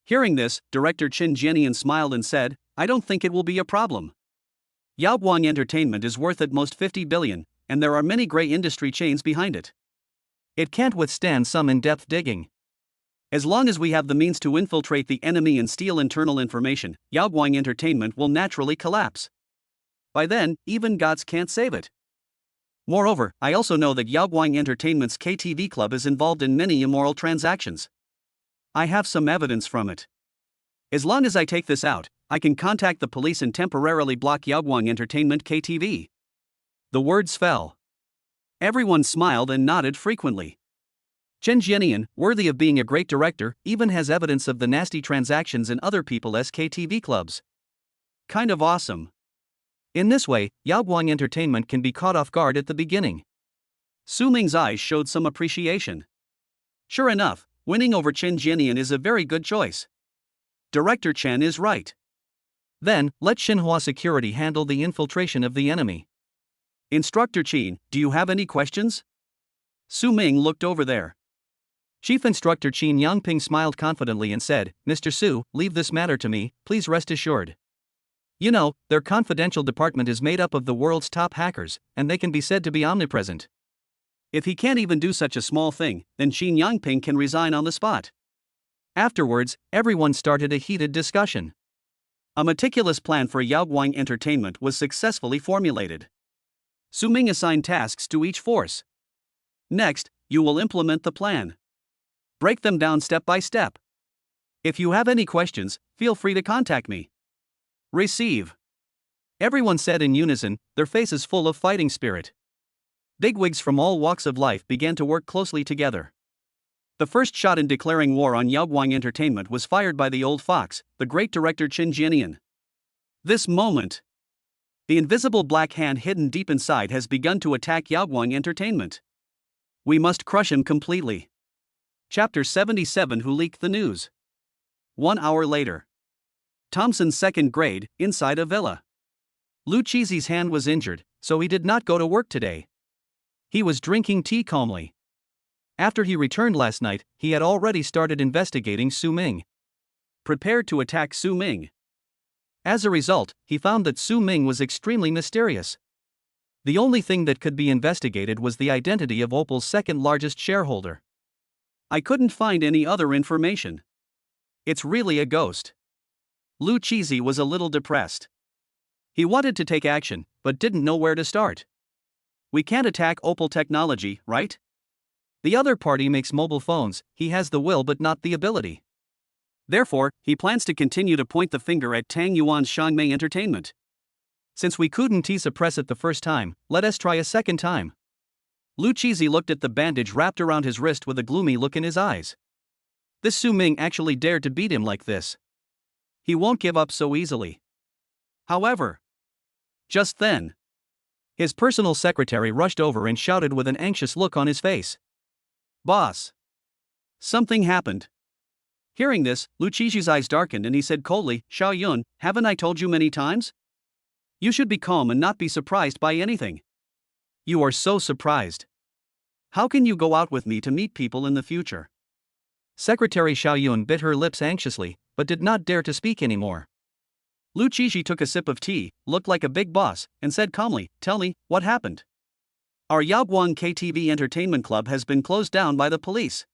Hearing this, director Qin Jianian smiled and said, "I don't think it will be a problem. Yaoguang Entertainment is worth at most 50 billion, and there are many gray industry chains behind it. It can't withstand some in-depth digging. As long as we have the means to infiltrate the enemy and steal internal information, Yaoguang Entertainment will naturally collapse. By then, even gods can't save it. Moreover, I also know that Yaoguang Entertainment's KTV club is involved in many immoral transactions. I have some evidence from it. As long as I take this out, I can contact the police and temporarily block Yaoguang Entertainment KTV." The words fell. Everyone smiled and nodded frequently. Chen Jianian, worthy of being a great director, even has evidence of the nasty transactions in other people's KTV clubs. Kind of awesome. In this way, Yaoguang Entertainment can be caught off guard at the beginning. Su Ming's eyes showed some appreciation. Sure enough, winning over Chen Jianian is a very good choice. Director Chen is right. Then, let Xinhua Security handle the infiltration of the enemy. Instructor Qin, do you have any questions? Su Ming looked over there. Chief Instructor Qin Yangping smiled confidently and said, "Mr. Su, leave this matter to me, please rest assured. You know, their confidential department is made up of the world's top hackers, and they can be said to be omnipresent. If he can't even do such a small thing, then Qin Yangping can resign on the spot." Afterwards, everyone started a heated discussion. A meticulous plan for Yaoguang Entertainment was successfully formulated. Su Ming assigned tasks to each force. Next, you will implement the plan. Break them down step by step. If you have any questions, feel free to contact me. Receive. Everyone said in unison, their faces full of fighting spirit. Bigwigs from all walks of life began to work closely together. The first shot in declaring war on Yaoguang Entertainment was fired by the old fox, the great director Qin Jianian. This moment, the invisible black hand hidden deep inside has begun to attack Yaoguang Entertainment. We must crush him completely. Chapter 77. Who leaked the news? 1 hour later. Thompson's second grade, inside a villa. Lu Cheesy's hand was injured, so he did not go to work today. He was drinking tea calmly. After he returned last night, he had already started investigating Su Ming. Prepared to attack Su Ming. As a result, he found that Su Ming was extremely mysterious. The only thing that could be investigated was the identity of Opal's second largest shareholder. I couldn't find any other information. It's really a ghost. Lu Cheesy was a little depressed. He wanted to take action, but didn't know where to start. We can't attack Opal Technology, right? The other party makes mobile phones, he has the will but not the ability. Therefore, he plans to continue to point the finger at Tang Yuan's Shangmei Entertainment. Since we couldn't suppress it the first time, let us try a second time. Lu Cheesy looked at the bandage wrapped around his wrist with a gloomy look in his eyes. This Su Ming actually dared to beat him like this. He won't give up so easily. However, just then, his personal secretary rushed over and shouted with an anxious look on his face. "Boss! Something happened." Hearing this, Lu Qixi's eyes darkened and he said coldly, "Xiao Yun, haven't I told you many times? You should be calm and not be surprised by anything. You are so surprised. How can you go out with me to meet people in the future? Secretary Xiaoyun bit her lips anxiously, but did not dare to speak anymore. Lu Qizhi took a sip of tea, looked like a big boss, and said calmly, "Tell me, what happened?" "Our Yaoguang KTV Entertainment Club has been closed down by the police.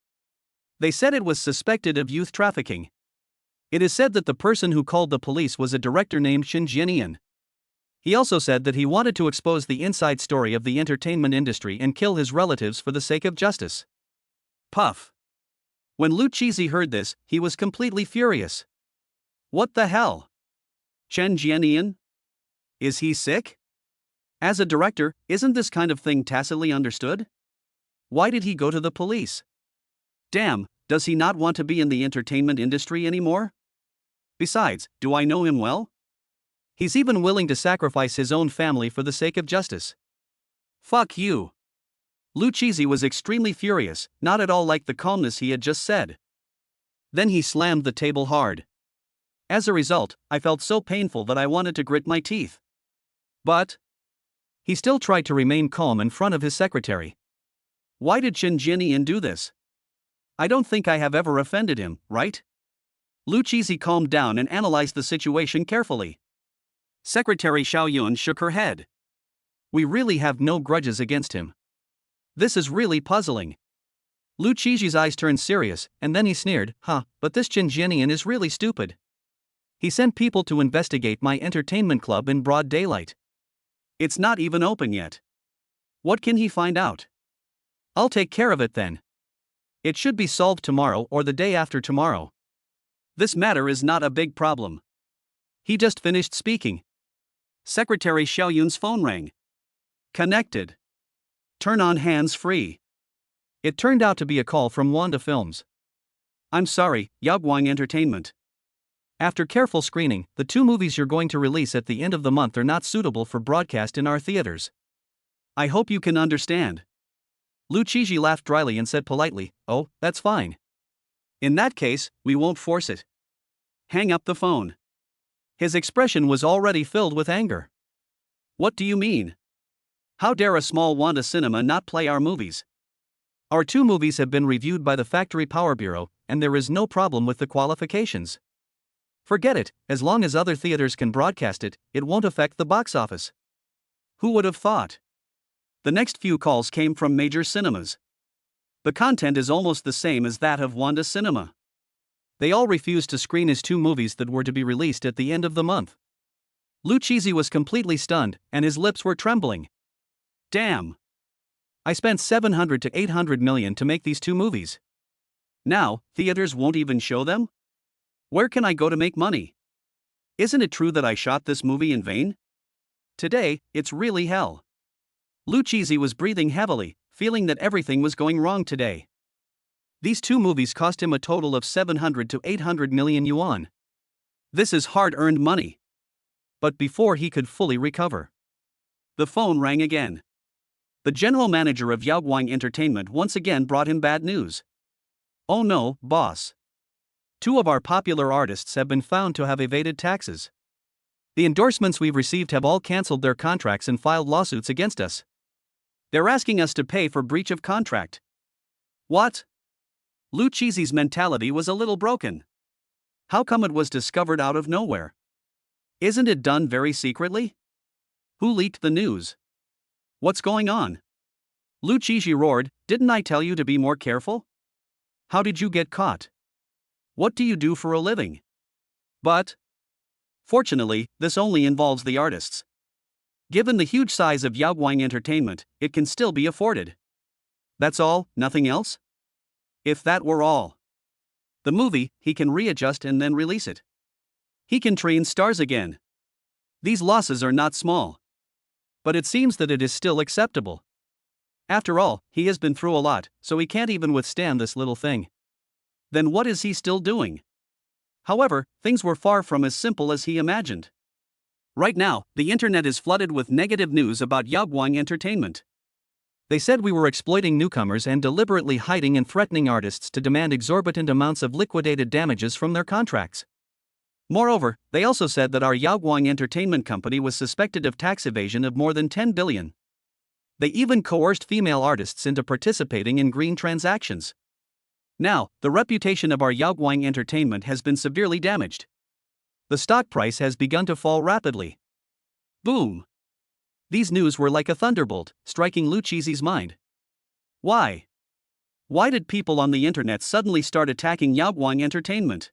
They said it was suspected of youth trafficking. It is said that the person who called the police was a director named Shin Jianian. He also said that he wanted to expose the inside story of the entertainment industry and kill his relatives for the sake of justice." Puff. When Lu Qizhi heard this, he was completely furious. What the hell? Chen Jianian? Is he sick? As a director, isn't this kind of thing tacitly understood? Why did he go to the police? Damn, does he not want to be in the entertainment industry anymore? Besides, do I know him well? He's even willing to sacrifice his own family for the sake of justice. Fuck you. Lu Qizhi was extremely furious, not at all like the calmness he had just said. Then he slammed the table hard. As a result, I felt so painful that I wanted to grit my teeth. But he still tried to remain calm in front of his secretary. Why did Shin Jianian do this? I don't think I have ever offended him, right? Lu Qizhi calmed down and analyzed the situation carefully. Secretary Xiaoyun shook her head. We really have no grudges against him. This is really puzzling. Lu Qizhi's eyes turned serious, and then he sneered, but this Shin Jianian is really stupid. He sent people to investigate my entertainment club in broad daylight. It's not even open yet. What can he find out? I'll take care of it then. It should be solved tomorrow or the day after tomorrow. This matter is not a big problem. He just finished speaking. Secretary Xiaoyun's phone rang. Connected. Turn on hands-free. It turned out to be a call from Wanda Films. I'm sorry, Yaoguang Entertainment. After careful screening, the 2 movies you're going to release at the end of the month are not suitable for broadcast in our theaters. I hope you can understand. Lu Qizhi laughed dryly and said politely, "Oh, that's fine. In that case, we won't force it." Hang up the phone. His expression was already filled with anger. What do you mean? How dare a small Wanda cinema not play our movies? Our 2 movies have been reviewed by the Factory Power Bureau, and there is no problem with the qualifications. Forget it, as long as other theaters can broadcast it, it won't affect the box office. Who would have thought? The next few calls came from major cinemas. The content is almost the same as that of Wanda Cinema. They all refused to screen his 2 movies that were to be released at the end of the month. Lu Qizhi was completely stunned, and his lips were trembling. Damn. I spent 700 to 800 million to make these 2 movies. Now, theaters won't even show them? Where can I go to make money? Isn't it true that I shot this movie in vain? Today, it's really hell. Lu Qizhi was breathing heavily, feeling that everything was going wrong today. These 2 movies cost him a total of 700 to 800 million yuan. This is hard-earned money. But before he could fully recover, the phone rang again. The general manager of Yaoguang Entertainment once again brought him bad news. Oh no, boss. 2 of our popular artists have been found to have evaded taxes. The endorsements we've received have all cancelled their contracts and filed lawsuits against us. They're asking us to pay for breach of contract. What? Lu Qizhi's mentality was a little broken. How come it was discovered out of nowhere? Isn't it done very secretly? Who leaked the news? What's going on? Lu Qizhi roared, "Didn't I tell you to be more careful? How did you get caught? What do you do for a living?" But fortunately, this only involves the artists. Given the huge size of Yaoguang Entertainment, it can still be afforded. That's all, nothing else? If that were all. The movie, he can readjust and then release it. He can train stars again. These losses are not small. But it seems that it is still acceptable. After all, he has been through a lot, so he can't even withstand this little thing. Then what is he still doing? However, things were far from as simple as he imagined. Right now, the internet is flooded with negative news about Yaoguang Entertainment. They said we were exploiting newcomers and deliberately hiding and threatening artists to demand exorbitant amounts of liquidated damages from their contracts. Moreover, they also said that our Yaoguang Entertainment Company was suspected of tax evasion of more than 10 billion. They even coerced female artists into participating in green transactions. Now, the reputation of our Yaoguang Entertainment has been severely damaged. The stock price has begun to fall rapidly. Boom! These news were like a thunderbolt, striking Lu Qizi's mind. Why? Why did people on the internet suddenly start attacking Yaoguang Entertainment?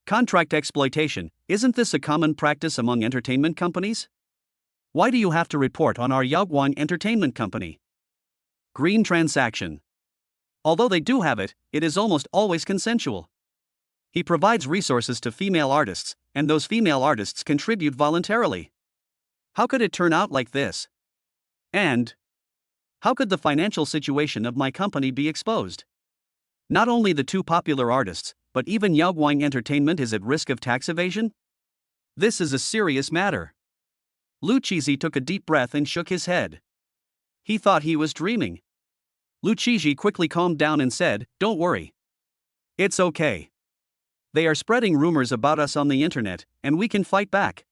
Contract exploitation, isn't this a common practice among entertainment companies? Why do you have to report on our Yaoguang Entertainment Company? Green transaction. Although they do have it, it is almost always consensual. He provides resources to female artists, and those female artists contribute voluntarily. How could it turn out like this? And how could the financial situation of my company be exposed? Not only the two popular artists, but even Yaoguang Entertainment is at risk of tax evasion? This is a serious matter. Lu Qizi took a deep breath and shook his head. He thought he was dreaming. Lu Qizi quickly calmed down and said, "Don't worry. It's okay. They are spreading rumors about us on the internet, and we can fight back.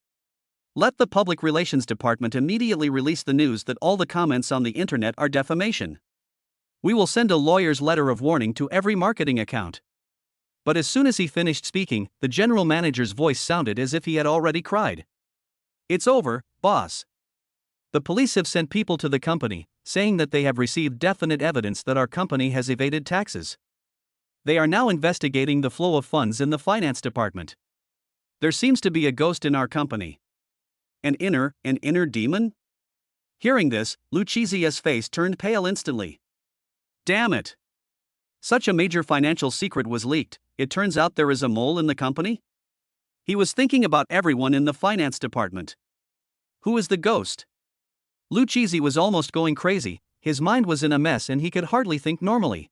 Let the Public Relations Department immediately release the news that all the comments on the internet are defamation. We will send a lawyer's letter of warning to every marketing account." But as soon as he finished speaking, the general manager's voice sounded as if he had already cried. "It's over, boss. The police have sent people to the company, saying that they have received definite evidence that our company has evaded taxes. They are now investigating the flow of funds in the finance department. There seems to be a ghost in our company. An inner demon?" Hearing this, Lu Qizi's face turned pale instantly. Damn it! Such a major financial secret was leaked. It turns out there is a mole in the company? He was thinking about everyone in the finance department. Who is the ghost? Lu Qizi was almost going crazy, his mind was in a mess and he could hardly think normally.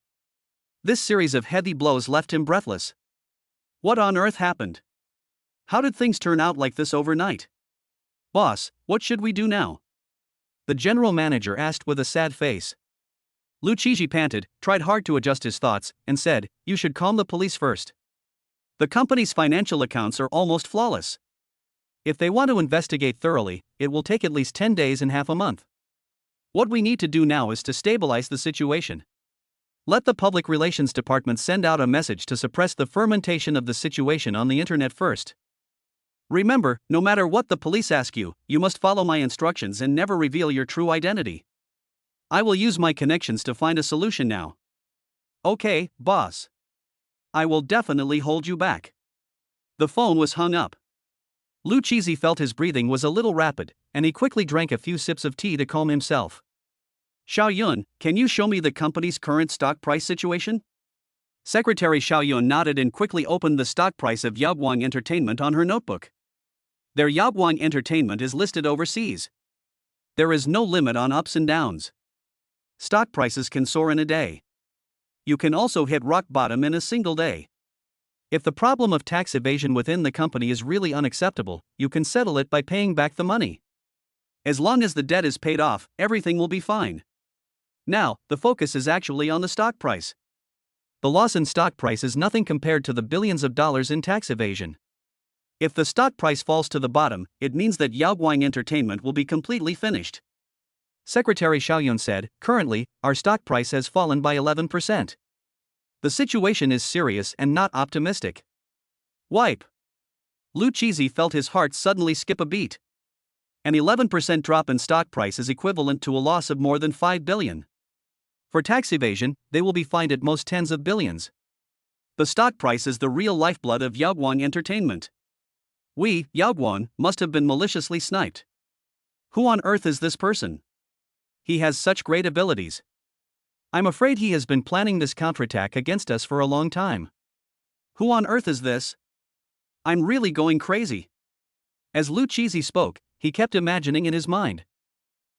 This series of heavy blows left him breathless. What on earth happened? How did things turn out like this overnight? "Boss, what should we do now?" the general manager asked with a sad face. Lu Qizi panted, tried hard to adjust his thoughts, and said, "You should calm the police first. The company's financial accounts are almost flawless. If they want to investigate thoroughly, it will take at least 10 days and half a month. What we need to do now is to stabilize the situation. Let the Public Relations Department send out a message to suppress the fermentation of the situation on the internet first. Remember, no matter what the police ask you, you must follow my instructions and never reveal your true identity. I will use my connections to find a solution now." "Okay, boss. I will definitely hold you back." The phone was hung up. Lu Qizi felt his breathing was a little rapid, and he quickly drank a few sips of tea to calm himself. "Xiao Yun, can you show me the company's current stock price situation?" Secretary Xiao Yun nodded and quickly opened the stock price of Yaoguang Entertainment on her notebook. Their Yaoguang Entertainment is listed overseas. There is no limit on ups and downs. Stock prices can soar in a day. You can also hit rock bottom in a single day. If the problem of tax evasion within the company is really unacceptable, you can settle it by paying back the money. As long as the debt is paid off, everything will be fine. Now, the focus is actually on the stock price. The loss in stock price is nothing compared to the billions of dollars in tax evasion. If the stock price falls to the bottom, it means that Yaoguang Entertainment will be completely finished. Secretary Xiao Yun said, "Currently, our stock price has fallen by 11%. The situation is serious and not optimistic." Wipe. Lu Qizi felt his heart suddenly skip a beat. An 11% drop in stock price is equivalent to a loss of more than 5 billion. For tax evasion, they will be fined at most tens of billions. The stock price is the real lifeblood of Yaoguang Entertainment. We, Yaoguang, must have been maliciously sniped. Who on earth is this person? He has such great abilities. I'm afraid he has been planning this counterattack against us for a long time. Who on earth is this? I'm really going crazy. As Lu Qizi spoke, he kept imagining in his mind.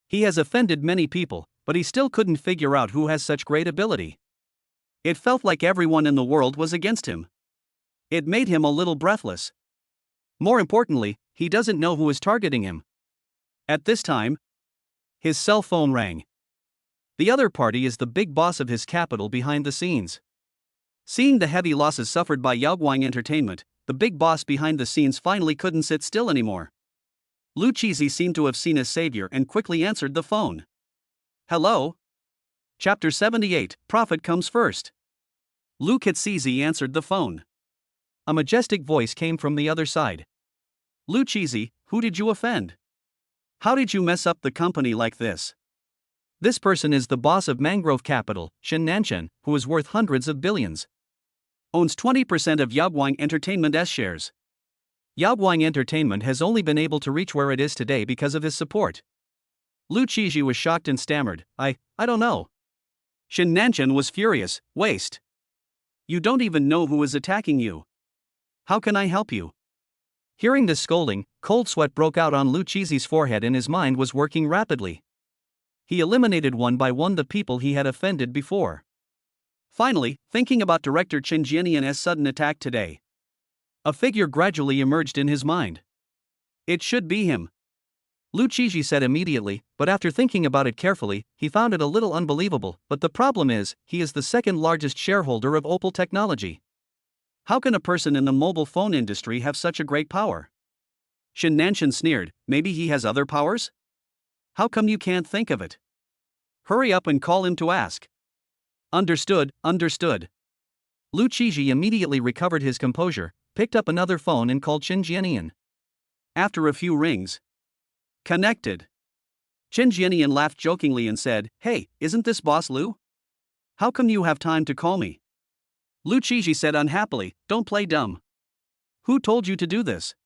He has offended many people, but he still couldn't figure out who has such great ability. It felt like everyone in the world was against him. It made him a little breathless. More importantly, he doesn't know who is targeting him. At this time, his cell phone rang. The other party is the big boss of his capital behind the scenes. Seeing the heavy losses suffered by Yaoguang Entertainment, the big boss behind the scenes finally couldn't sit still anymore. Lu Chizi seemed to have seen his savior and quickly answered the phone. Hello? Chapter 78, Profit Comes First. Lu Chizi answered the phone. A majestic voice came from the other side. Lu Chizi, who did you offend? How did you mess up the company like this? This person is the boss of Mangrove Capital, Shen Nanshan, who is worth hundreds of billions. Owns 20% of Yaoguang Entertainment's shares. Yaoguang Entertainment has only been able to reach where it is today because of his support. Lu Chizi was shocked and stammered, I don't know. Shen Nanshan was furious, waste. You don't even know who is attacking you. How can I help you? Hearing this scolding, cold sweat broke out on Lu Chizi's forehead and his mind was working rapidly. He eliminated one by one the people he had offended before. Finally, thinking about Director Chen Jianian's sudden attack today, a figure gradually emerged in his mind. It should be him. Lu Chizi said immediately, but after thinking about it carefully, he found it a little unbelievable. But the problem is, he is the second largest shareholder of Opal Technology. How can a person in the mobile phone industry have such a great power? Shen Nanshan sneered, maybe he has other powers? How come you can't think of it? Hurry up and call him to ask. Understood. Lu Chizi immediately recovered his composure, picked up another phone and called Chen Jianian. After a few rings, connected. Chen Jianian laughed jokingly and said, Hey, isn't this Boss Lu? How come you have time to call me? Lu Chizi said unhappily, Don't play dumb. Who told you to do this?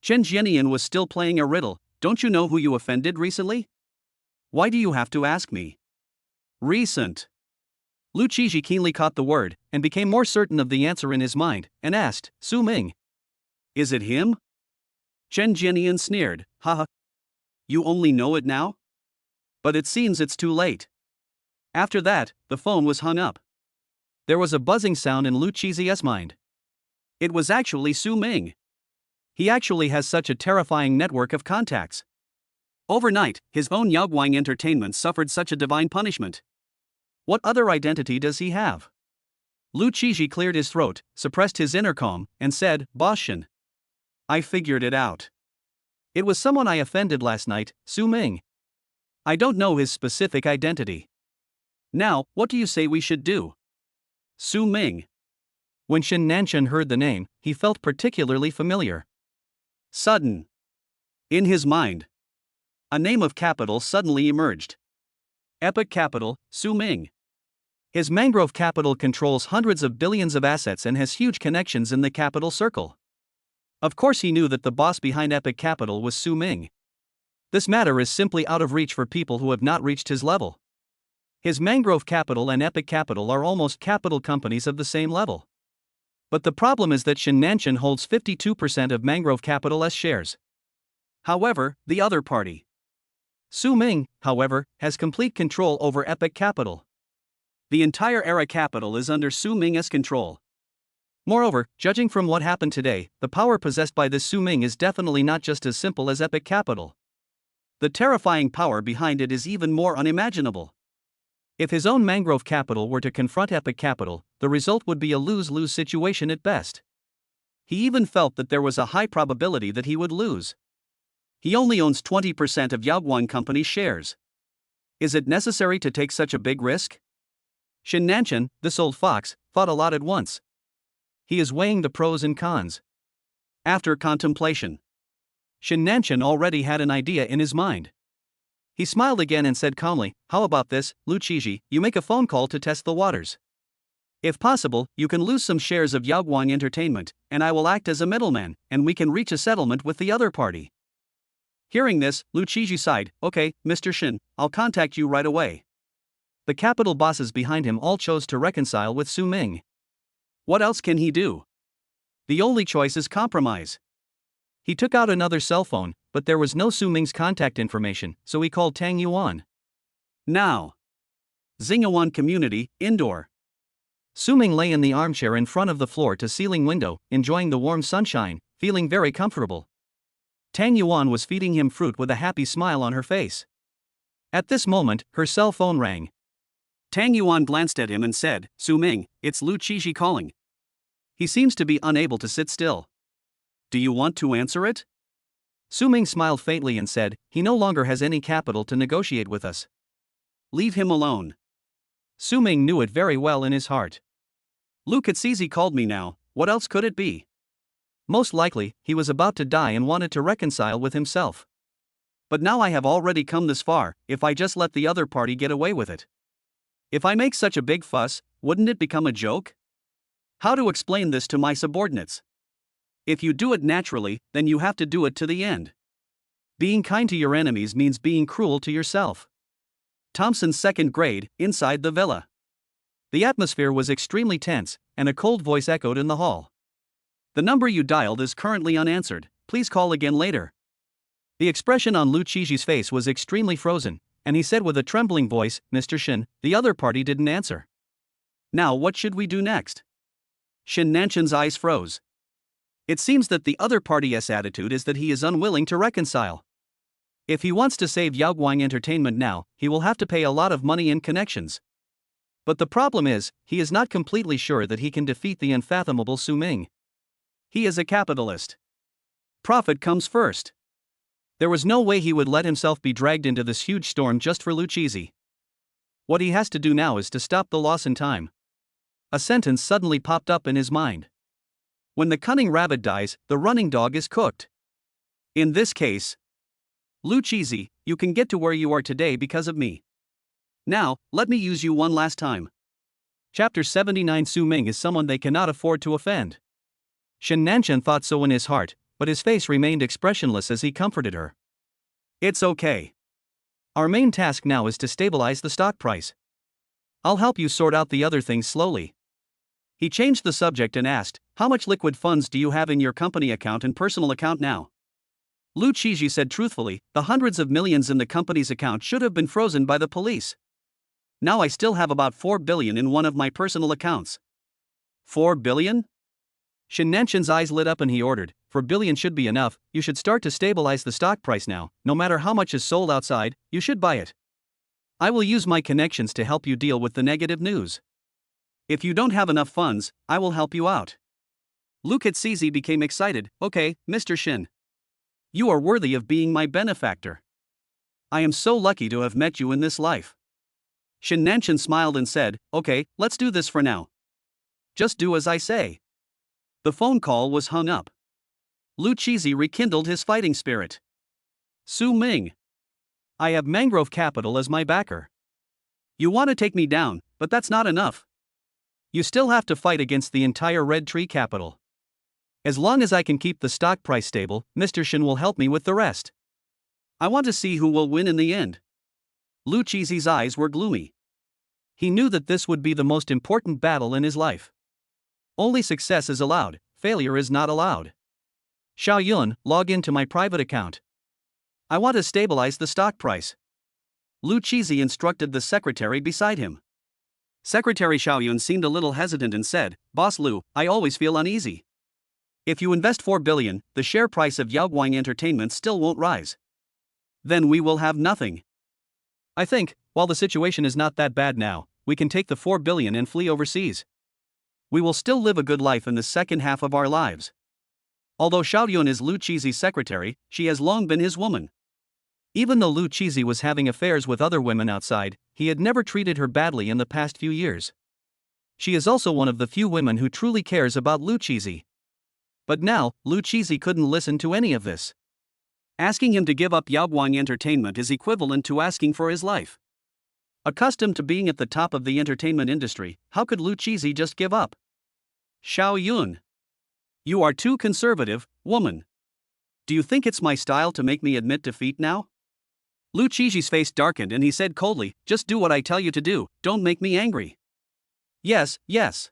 Chen Jianian was still playing a riddle. Don't you know who you offended recently? Why do you have to ask me? Recent. Lu Chizi keenly caught the word, and became more certain of the answer in his mind, and asked, Su Ming. Is it him? Chen Jianian sneered, Haha. You only know it now? But it seems it's too late. After that, the phone was hung up. There was a buzzing sound in Lu Chizi's mind. It was actually Su Ming. He actually has such a terrifying network of contacts. Overnight, his own Yaoguang Entertainment suffered such a divine punishment. What other identity does he have? Lu Chizi cleared his throat, suppressed his inner calm, and said, Boss Shen. I figured it out. It was someone I offended last night, Su Ming. I don't know his specific identity. Now, what do you say we should do? Su Ming. When Shen Nanshan heard the name, he felt particularly familiar. Sudden. In his mind, a name of capital suddenly emerged. Epic Capital, Su Ming. His Mangrove Capital controls hundreds of billions of assets and has huge connections in the capital circle. Of course he knew that the boss behind Epic Capital was Su Ming. This matter is simply out of reach for people who have not reached his level. His Mangrove Capital and Epic Capital are almost capital companies of the same level. But the problem is that Shen Nanshan holds 52% of Mangrove Capital's shares. However, the other party, Su Ming, however, has complete control over Epic Capital. The entire Era Capital is under Su Ming's control. Moreover, judging from what happened today, the power possessed by this Su Ming is definitely not just as simple as Epic Capital. The terrifying power behind it is even more unimaginable. If his own Mangrove Capital were to confront Epic Capital, the result would be a lose-lose situation at best. He even felt that there was a high probability that he would lose. He only owns 20% of Yaoguang Company's shares. Is it necessary to take such a big risk? Shen Nanshan, this old fox, thought a lot at once. He is weighing the pros and cons. After contemplation, Shen Nanshan already had an idea in his mind. He smiled again and said calmly, How about this, Lu Chizi, you make a phone call to test the waters. If possible, you can lose some shares of Yaoguang Entertainment, and I will act as a middleman, and we can reach a settlement with the other party. Hearing this, Lu Chizi sighed, Okay, Mr. Shen, I'll contact you right away. The capital bosses behind him all chose to reconcile with Su Ming. What else can he do? The only choice is compromise. He took out another cell phone, but there was no Su Ming's contact information, so he called Tang Yuan. Now. Xingyuan Community, Indoor. Su Ming lay in the armchair in front of the floor-to-ceiling window, enjoying the warm sunshine, feeling very comfortable. Tang Yuan was feeding him fruit with a happy smile on her face. At this moment, her cell phone rang. Tang Yuan glanced at him and said, Su Ming, it's Lu Chizi calling. He seems to be unable to sit still. Do you want to answer it? Su Ming smiled faintly and said, he no longer has any capital to negotiate with us. Leave him alone. Su Ming knew it very well in his heart. Lu Kezizi called me now, what else could it be? Most likely, he was about to die and wanted to reconcile with himself. But now I have already come this far, if I just let the other party get away with it. If I make such a big fuss, wouldn't it become a joke? How to explain this to my subordinates? If you do it naturally, then you have to do it to the end. Being kind to your enemies means being cruel to yourself. Thompson's second grade, inside the villa. The atmosphere was extremely tense, and a cold voice echoed in the hall. The number you dialed is currently unanswered, please call again later. The expression on Lu Qiji's face was extremely frozen, and he said with a trembling voice, Mr. Shin, the other party didn't answer. Now what should we do next? Shin Nanshan's eyes froze. It seems that the other party's attitude is that he is unwilling to reconcile. If he wants to save Yaoguang Entertainment now, he will have to pay a lot of money in connections. But the problem is, he is not completely sure that he can defeat the unfathomable Su Ming. He is a capitalist. Profit comes first. There was no way he would let himself be dragged into this huge storm just for Lu Qizi. What he has to do now is to stop the loss in time. A sentence suddenly popped up in his mind. When the cunning rabbit dies, the running dog is cooked. In this case, Lu Qizi, you can get to where you are today because of me. Now, let me use you one last time. Chapter 79. Su Ming is someone they cannot afford to offend. Shin Nanshan thought so in his heart, but his face remained expressionless as he comforted her. It's okay. Our main task now is to stabilize the stock price. I'll help you sort out the other things slowly. He changed the subject and asked, how much liquid funds do you have in your company account and personal account now? Lu Qizi said truthfully, the hundreds of millions in the company's account should have been frozen by the police. Now I still have about 4 billion in one of my personal accounts. 4 billion? Shin Nanshan's eyes lit up and he ordered, 4 billion should be enough, you should start to stabilize the stock price now, no matter how much is sold outside, you should buy it. I will use my connections to help you deal with the negative news. If you don't have enough funds, I will help you out. Lu Kezizi became excited, okay, Mr. Shin. You are worthy of being my benefactor. I am so lucky to have met you in this life. Shin Nanshan smiled and said, okay, let's do this for now. Just do as I say. The phone call was hung up. Lu Qizi rekindled his fighting spirit. Su Ming. I have Mangrove Capital as my backer. You want to take me down, but that's not enough. You still have to fight against the entire Red Tree Capital. As long as I can keep the stock price stable, Mr. Shin will help me with the rest. I want to see who will win in the end. Lu Qizi's eyes were gloomy. He knew that this would be the most important battle in his life. Only success is allowed, failure is not allowed. Xiao Yun, log into my private account. I want to stabilize the stock price. Lu Qizi instructed the secretary beside him. Secretary Xiao Yun seemed a little hesitant and said, Boss Lu, I always feel uneasy. If you invest 4 billion, the share price of Yaoguang Entertainment still won't rise. Then we will have nothing. I think, while the situation is not that bad now, we can take the 4 billion and flee overseas. We will still live a good life in the second half of our lives. Although Xiao Yun is Lu Qizi's secretary, she has long been his woman. Even though Lu Qizi was having affairs with other women outside, he had never treated her badly in the past few years. She is also one of the few women who truly cares about Lu Qizi. But now, Lu Qizi couldn't listen to any of this. Asking him to give up Yaoguang Entertainment is equivalent to asking for his life. Accustomed to being at the top of the entertainment industry, how could Lu Qizi just give up? Xiao Yun. You are too conservative, woman. Do you think it's my style to make me admit defeat now? Lu Qizi's face darkened and he said coldly, just do what I tell you to do, don't make me angry. Yes, yes.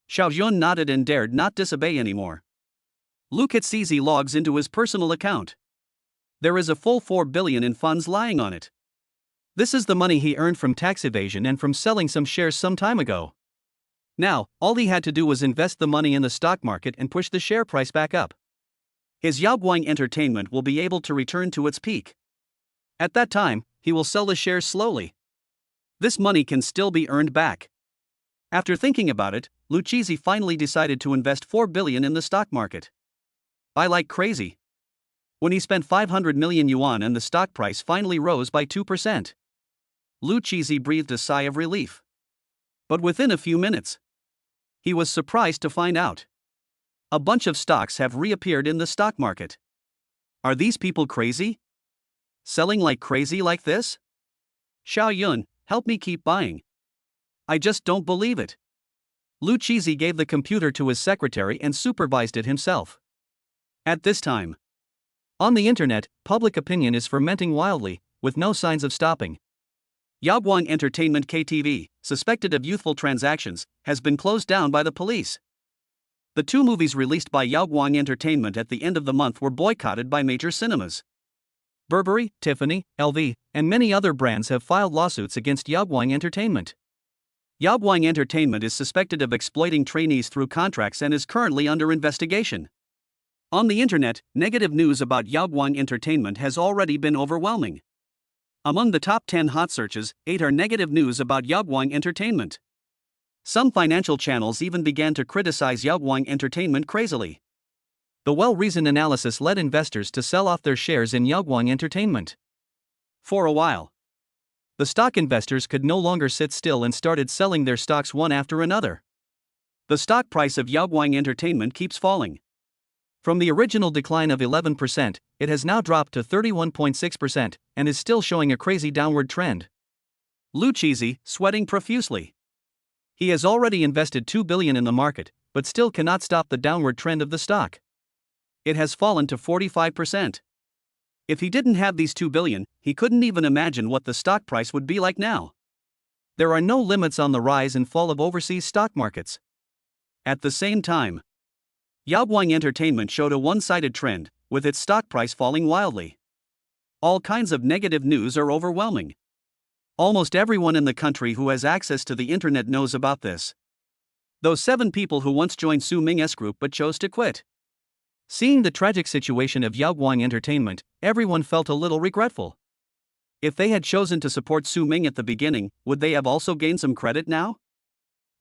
Xiao Yun nodded and dared not disobey anymore. Lu Kezizi logs into his personal account. There is a full 4 billion in funds lying on it. This is the money he earned from tax evasion and from selling some shares some time ago. Now, all he had to do was invest the money in the stock market and push the share price back up. His Yaoguang Entertainment will be able to return to its peak. At that time, he will sell the shares slowly. This money can still be earned back. After thinking about it, Lucchese finally decided to invest 4 billion in the stock market. I like crazy. When he spent 500 million yuan and the stock price finally rose by 2%. Lucchese breathed a sigh of relief. But within a few minutes, he was surprised to find out a bunch of stocks have reappeared in the stock market. Are these people crazy? Selling like crazy like this? Xiao Yun, help me keep buying. I just don't believe it. Lucchese gave the computer to his secretary and supervised it himself. At this time, on the internet, public opinion is fermenting wildly, with no signs of stopping. Yaoguang Entertainment KTV, suspected of youthful transactions, has been closed down by the police. The two movies released by Yaoguang Entertainment at the end of the month were boycotted by major cinemas. Burberry, Tiffany, LV, and many other brands have filed lawsuits against Yaoguang Entertainment. Yaoguang Entertainment is suspected of exploiting trainees through contracts and is currently under investigation. On the internet, negative news about Yaoguang Entertainment has already been overwhelming. Among the top 10 hot searches, 8 are negative news about Yaoguang Entertainment. Some financial channels even began to criticize Yaoguang Entertainment crazily. The well-reasoned analysis led investors to sell off their shares in Yaoguang Entertainment. For a while, the stock investors could no longer sit still and started selling their stocks one after another. The stock price of Yaoguang Entertainment keeps falling. From the original decline of 11%, it has now dropped to 31.6% and is still showing a crazy downward trend. Lucchese, sweating profusely. He has already invested 2 billion in the market, but still cannot stop the downward trend of the stock. It has fallen to 45%. If he didn't have these 2 billion, he couldn't even imagine what the stock price would be like now. There are no limits on the rise and fall of overseas stock markets. At the same time, Yaoguang Entertainment showed a one-sided trend, with its stock price falling wildly. All kinds of negative news are overwhelming. Almost everyone in the country who has access to the internet knows about this. Those 7 people who once joined Su Ming's group but chose to quit. Seeing the tragic situation of Yaoguang Entertainment, everyone felt a little regretful. If they had chosen to support Su Ming at the beginning, would they have also gained some credit now?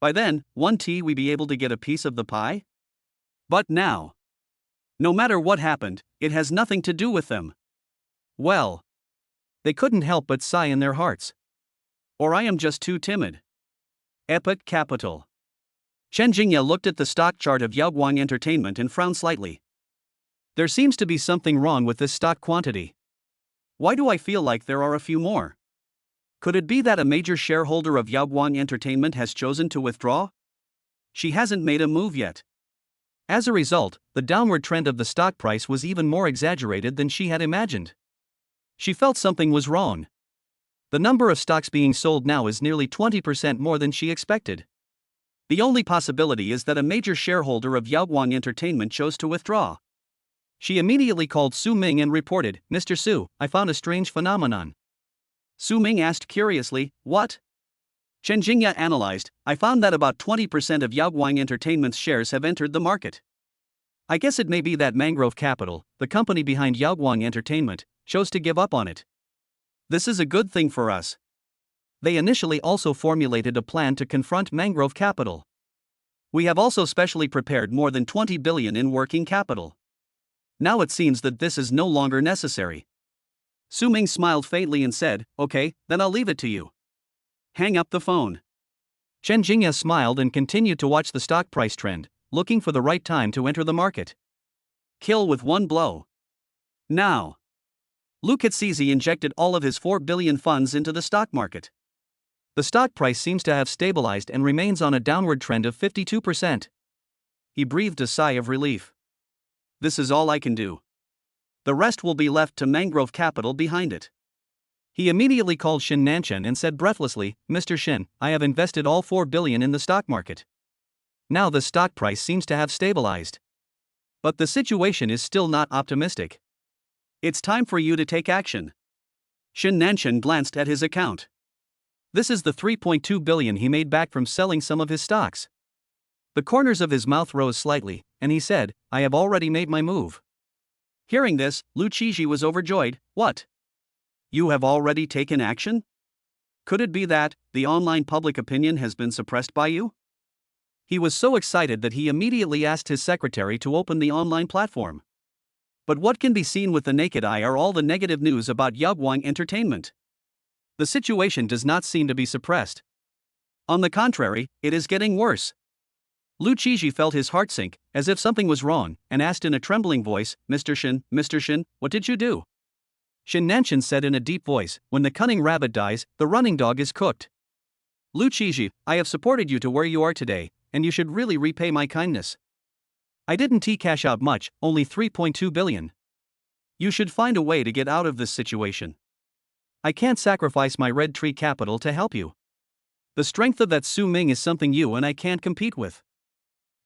By then, wouldn't we be able to get a piece of the pie? But now, no matter what happened, it has nothing to do with them. Well, they couldn't help but sigh in their hearts. Or I am just too timid. Epoch Capital. Chen Jingya looked at the stock chart of Yaoguang Entertainment and frowned slightly. There seems to be something wrong with this stock quantity. Why do I feel like there are a few more? Could it be that a major shareholder of Yaoguang Entertainment has chosen to withdraw? She hasn't made a move yet. As a result, the downward trend of the stock price was even more exaggerated than she had imagined. She felt something was wrong. The number of stocks being sold now is nearly 20% more than she expected. The only possibility is that a major shareholder of Yaoguang Entertainment chose to withdraw. She immediately called Su Ming and reported, "Mr. Su, I found a strange phenomenon." Su Ming asked curiously, "What?" Chen Jingya analyzed, "I found that about 20% of Yaoguang Entertainment's shares have entered the market. I guess it may be that Mangrove Capital, the company behind Yaoguang Entertainment, chose to give up on it. This is a good thing for us." They initially also formulated a plan to confront Mangrove Capital. "We have also specially prepared more than 20 billion in working capital. Now it seems that this is no longer necessary." Su Ming smiled faintly and said, "Okay, then I'll leave it to you. Hang up the phone." Chen Jingya smiled and continued to watch the stock price trend, looking for the right time to enter the market. Kill with one blow. Now. Lucchese injected all of his 4 billion funds into the stock market. The stock price seems to have stabilized and remains on a downward trend of 52%. He breathed a sigh of relief. This is all I can do. The rest will be left to Mangrove Capital behind it. He immediately called Shin Nanchen and said breathlessly, "Mr. Shin, I have invested all 4 billion in the stock market. Now the stock price seems to have stabilized. But the situation is still not optimistic. It's time for you to take action." Shin Nanchen glanced at his account. This is the 3.2 billion he made back from selling some of his stocks. The corners of his mouth rose slightly, and he said, "I have already made my move." Hearing this, Lucchese was overjoyed. "What? You have already taken action? Could it be that the online public opinion has been suppressed by you?" He was so excited that he immediately asked his secretary to open the online platform. But what can be seen with the naked eye are all the negative news about Yaoguang Entertainment. The situation does not seem to be suppressed. On the contrary, it is getting worse. Lu Qizhi felt his heart sink, as if something was wrong, and asked in a trembling voice, Mr. Shin, what did you do? Shin Nanshan said in a deep voice, when the cunning rabbit dies, the running dog is cooked. Lu Qizhi, I have supported you to where you are today, and you should really repay my kindness. I didn't cash out much, only 3.2 billion. You should find a way to get out of this situation. I can't sacrifice my red tree capital to help you. The strength of that Su Ming is something you and I can't compete with.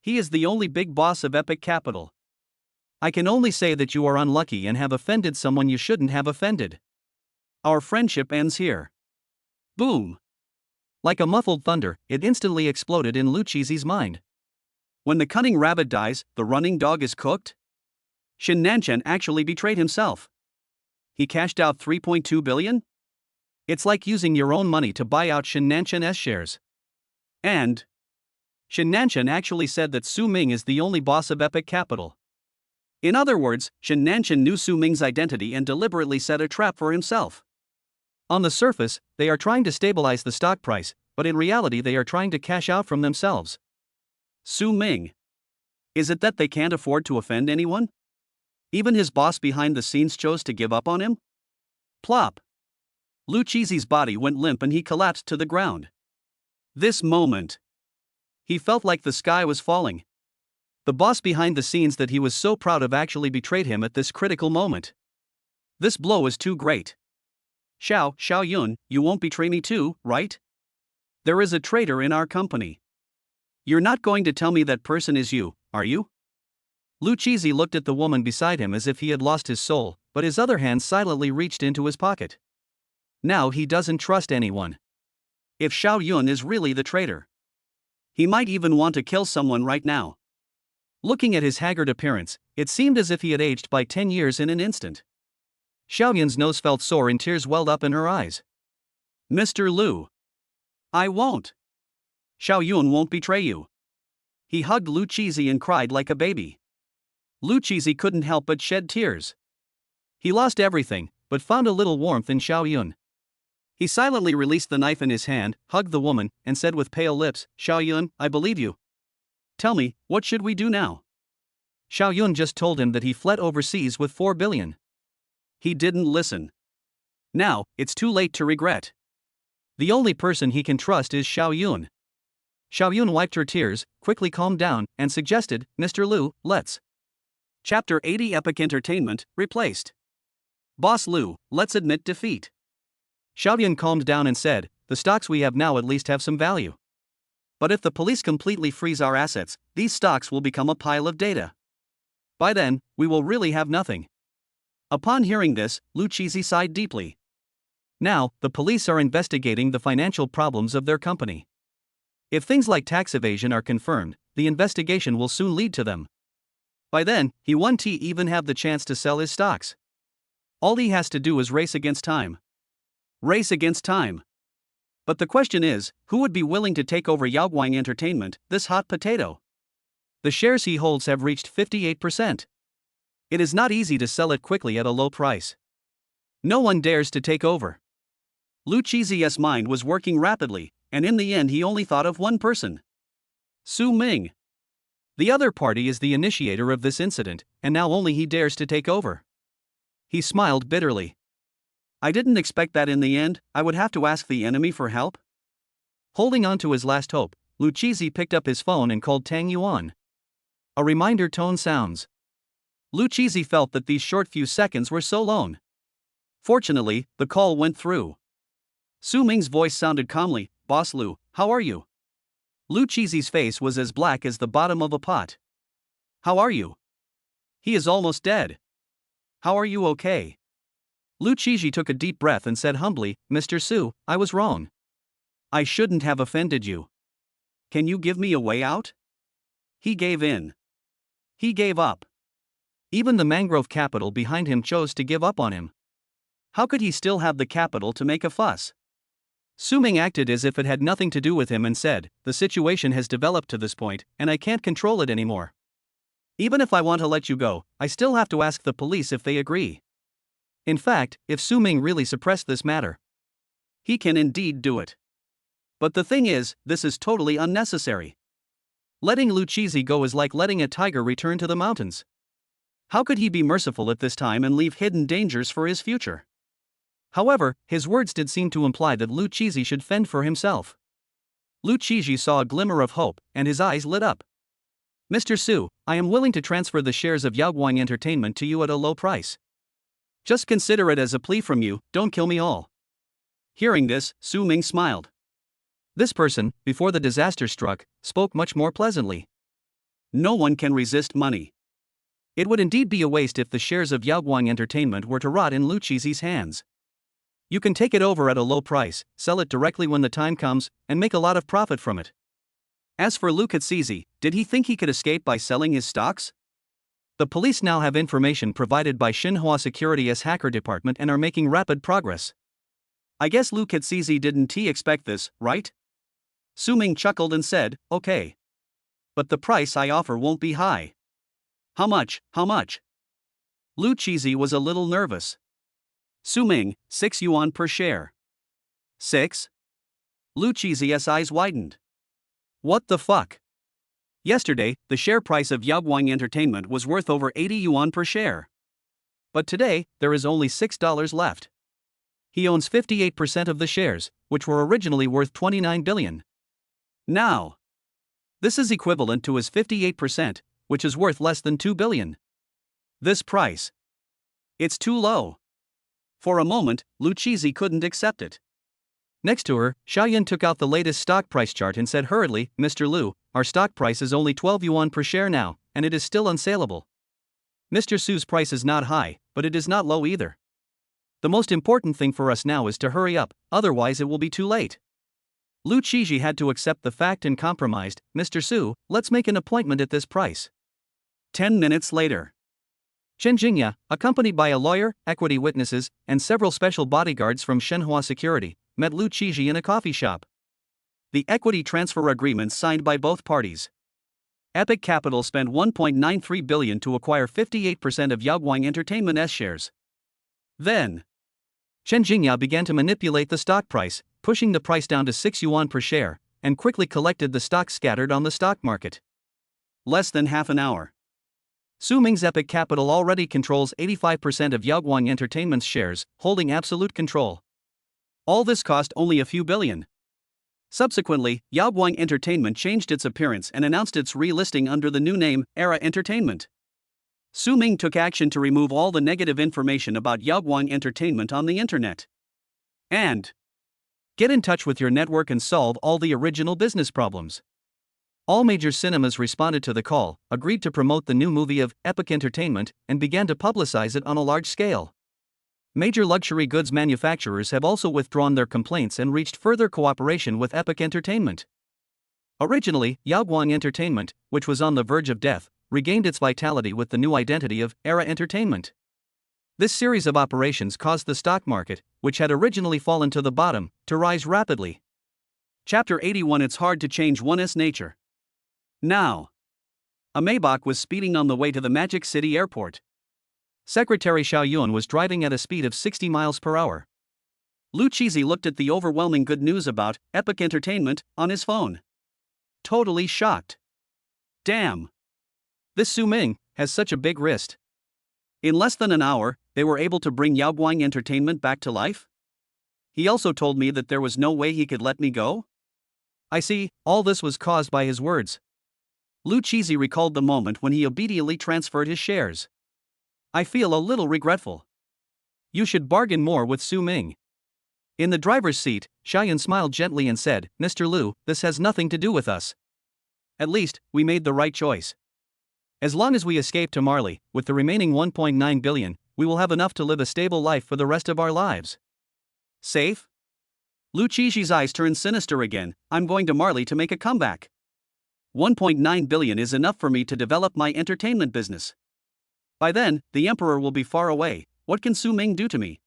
He is the only big boss of Epic Capital. I can only say that you are unlucky and have offended someone you shouldn't have offended. Our friendship ends here. Boom! Like a muffled thunder, it instantly exploded in Lu Qizhi's mind. When the cunning rabbit dies, the running dog is cooked? Shin Nanshan actually betrayed himself. He cashed out 3.2 billion? It's like using your own money to buy out Shin Nanshan's shares. And Shin Nanshan actually said that Su Ming is the only boss of Epic Capital. In other words, Shin Nanshan knew Su Ming's identity and deliberately set a trap for himself. On the surface, they are trying to stabilize the stock price, but in reality they are trying to cash out from themselves. Su Ming. Is it that they can't afford to offend anyone? Even his boss behind the scenes chose to give up on him? Plop. Lu Qizhi's body went limp and he collapsed to the ground. This moment. He felt like the sky was falling. The boss behind the scenes that he was so proud of actually betrayed him at this critical moment. This blow is too great. Xiao Yun, you won't betray me too, right? There is a traitor in our company. You're not going to tell me that person is you, are you? Lu Qizhi looked at the woman beside him as if he had lost his soul, but his other hand silently reached into his pocket. Now he doesn't trust anyone. If Xiao Yun is really the traitor, he might even want to kill someone right now. Looking at his haggard appearance, it seemed as if he had aged by 10 years in an instant. Xiao Yun's nose felt sore and tears welled up in her eyes. Mr. Lu. I won't. Xiao Yun won't betray you. He hugged Lu Qizhi and cried like a baby. Lu Qizhi couldn't help but shed tears. He lost everything, but found a little warmth in Xiao Yun. He silently released the knife in his hand, hugged the woman, and said with pale lips, Xiao Yun, I believe you. Tell me, what should we do now? Xiao Yun just told him that he fled overseas with 4 billion. He didn't listen. Now, it's too late to regret. The only person he can trust is Xiao Yun. Xiao Yun wiped her tears, quickly calmed down, and suggested, Mr. Lu, let's. Chapter 80 Epic Entertainment, replaced. Boss Lu, let's admit defeat. Xiao Yun calmed down and said, the stocks we have now at least have some value. But if the police completely freeze our assets, these stocks will become a pile of data. By then, we will really have nothing. Upon hearing this, Lu Qizhi sighed deeply. Now, the police are investigating the financial problems of their company. If things like tax evasion are confirmed, the investigation will soon lead to them. By then, he won't even have the chance to sell his stocks. All he has to do is race against time. Race against time. But the question is, who would be willing to take over Yaoguang Entertainment, this hot potato? The shares he holds have reached 58%. It is not easy to sell it quickly at a low price. No one dares to take over. Lu Qizhi's mind was working rapidly, and in the end he only thought of one person. Su Ming. The other party is the initiator of this incident, and now only he dares to take over. He smiled bitterly. I didn't expect that in the end, I would have to ask the enemy for help. Holding on to his last hope, Lu Qizhi picked up his phone and called Tang Yuan. A reminder tone sounds. Lu Qizhi felt that these short few seconds were so long. Fortunately, the call went through. Su Ming's voice sounded calmly, Boss Lu, how are you? Lu Qizhi's face was as black as the bottom of a pot. How are you? He is almost dead. How are you okay? Lu Qizhi took a deep breath and said humbly, Mr. Su, I was wrong. I shouldn't have offended you. Can you give me a way out? He gave in. He gave up. Even the mangrove capital behind him chose to give up on him. How could he still have the capital to make a fuss? Su Ming acted as if it had nothing to do with him and said, "The situation has developed to this point, and I can't control it anymore. Even if I want to let you go, I still have to ask the police if they agree." In fact, if Su Ming really suppressed this matter, he can indeed do it. But the thing is, this is totally unnecessary. Letting Lu Qizi go is like letting a tiger return to the mountains. How could he be merciful at this time and leave hidden dangers for his future? However, his words did seem to imply that Lu Qizi should fend for himself. Lu Qizi saw a glimmer of hope, and his eyes lit up. "Mr. Su, I am willing to transfer the shares of Yaoguang Entertainment to you at a low price. Just consider it as a plea from you, don't kill me all." Hearing this, Su Ming smiled. This person, before the disaster struck, spoke much more pleasantly. No one can resist money. It would indeed be a waste if the shares of Yaoguang Entertainment were to rot in Lu Qizi's hands. You can take it over at a low price, sell it directly when the time comes, and make a lot of profit from it. As for Lu Qizi, did he think he could escape by selling his stocks? The police now have information provided by Xinhua Security's hacker department and are making rapid progress. I guess Lu Qizi didn't expect this, right? Su Ming chuckled and said, "Okay. But the price I offer won't be high." How much? Lu Qizi was a little nervous. "Su Ming, 6 yuan per share." 6? Lu Qizi's eyes widened. What the fuck? Yesterday, the share price of Yaoguang Entertainment was worth over 80 yuan per share. But today, there is only $6 left. He owns 58% of the shares, which were originally worth 29 billion. Now, this is equivalent to his 58%, which is worth less than 2 billion. This price. It's too low. For a moment, Lu Qizi couldn't accept it. Next to her, Xiaoyan took out the latest stock price chart and said hurriedly, "Mr. Lu, our stock price is only 12 yuan per share now, and it is still unsaleable. Mr. Su's price is not high, but it is not low either. The most important thing for us now is to hurry up, otherwise it will be too late." Lu Qizi had to accept the fact and compromised. "Mr. Su, let's make an appointment at this price." 10 minutes later. Chen Jingya, accompanied by a lawyer, equity witnesses, and several special bodyguards from Xinhua Security, met Lu Qizi in a coffee shop. The equity transfer agreement signed by both parties. Epic Capital spent 1.93 billion to acquire 58% of Yaoguang Entertainment S shares. Then, Chen Jingya began to manipulate the stock price, pushing the price down to 6 yuan per share, and quickly collected the stocks scattered on the stock market. Less than half an hour. Su Ming's Epic Capital already controls 85% of Yaoguang Entertainment's shares, holding absolute control. All this cost only a few billion. Subsequently, Yaoguang Entertainment changed its appearance and announced its relisting under the new name, Era Entertainment. Su Ming took action to remove all the negative information about Yaoguang Entertainment on the internet. And get in touch with your network and solve all the original business problems. All major cinemas responded to the call, agreed to promote the new movie of Epic Entertainment, and began to publicize it on a large scale. Major luxury goods manufacturers have also withdrawn their complaints and reached further cooperation with Epic Entertainment. Originally, Yaoguang Entertainment, which was on the verge of death, regained its vitality with the new identity of Era Entertainment. This series of operations caused the stock market, which had originally fallen to the bottom, to rise rapidly. Chapter 81. It's hard to change one's nature. Now, a Maybach was speeding on the way to the Magic City Airport. Secretary Xiao Yun was driving at a speed of 60 miles per hour. Lu Qizi looked at the overwhelming good news about Epic Entertainment on his phone. Totally shocked. Damn. This Su Ming has such a big wrist. In less than an hour, they were able to bring Yaoguang Entertainment back to life? He also told me that there was no way he could let me go? I see, all this was caused by his words. Lu Qizi recalled the moment when he obediently transferred his shares. I feel a little regretful. You should bargain more with Su Ming. In the driver's seat, Xiaoyan smiled gently and said, "Mr. Lu, this has nothing to do with us. At least, we made the right choice. As long as we escape to Marley, with the remaining 1.9 billion, we will have enough to live a stable life for the rest of our lives." Safe? Lu Qizi's eyes turned sinister again. "I'm going to Marley to make a comeback. 1.9 billion is enough for me to develop my entertainment business. By then, the emperor will be far away. What can Su Ming do to me?"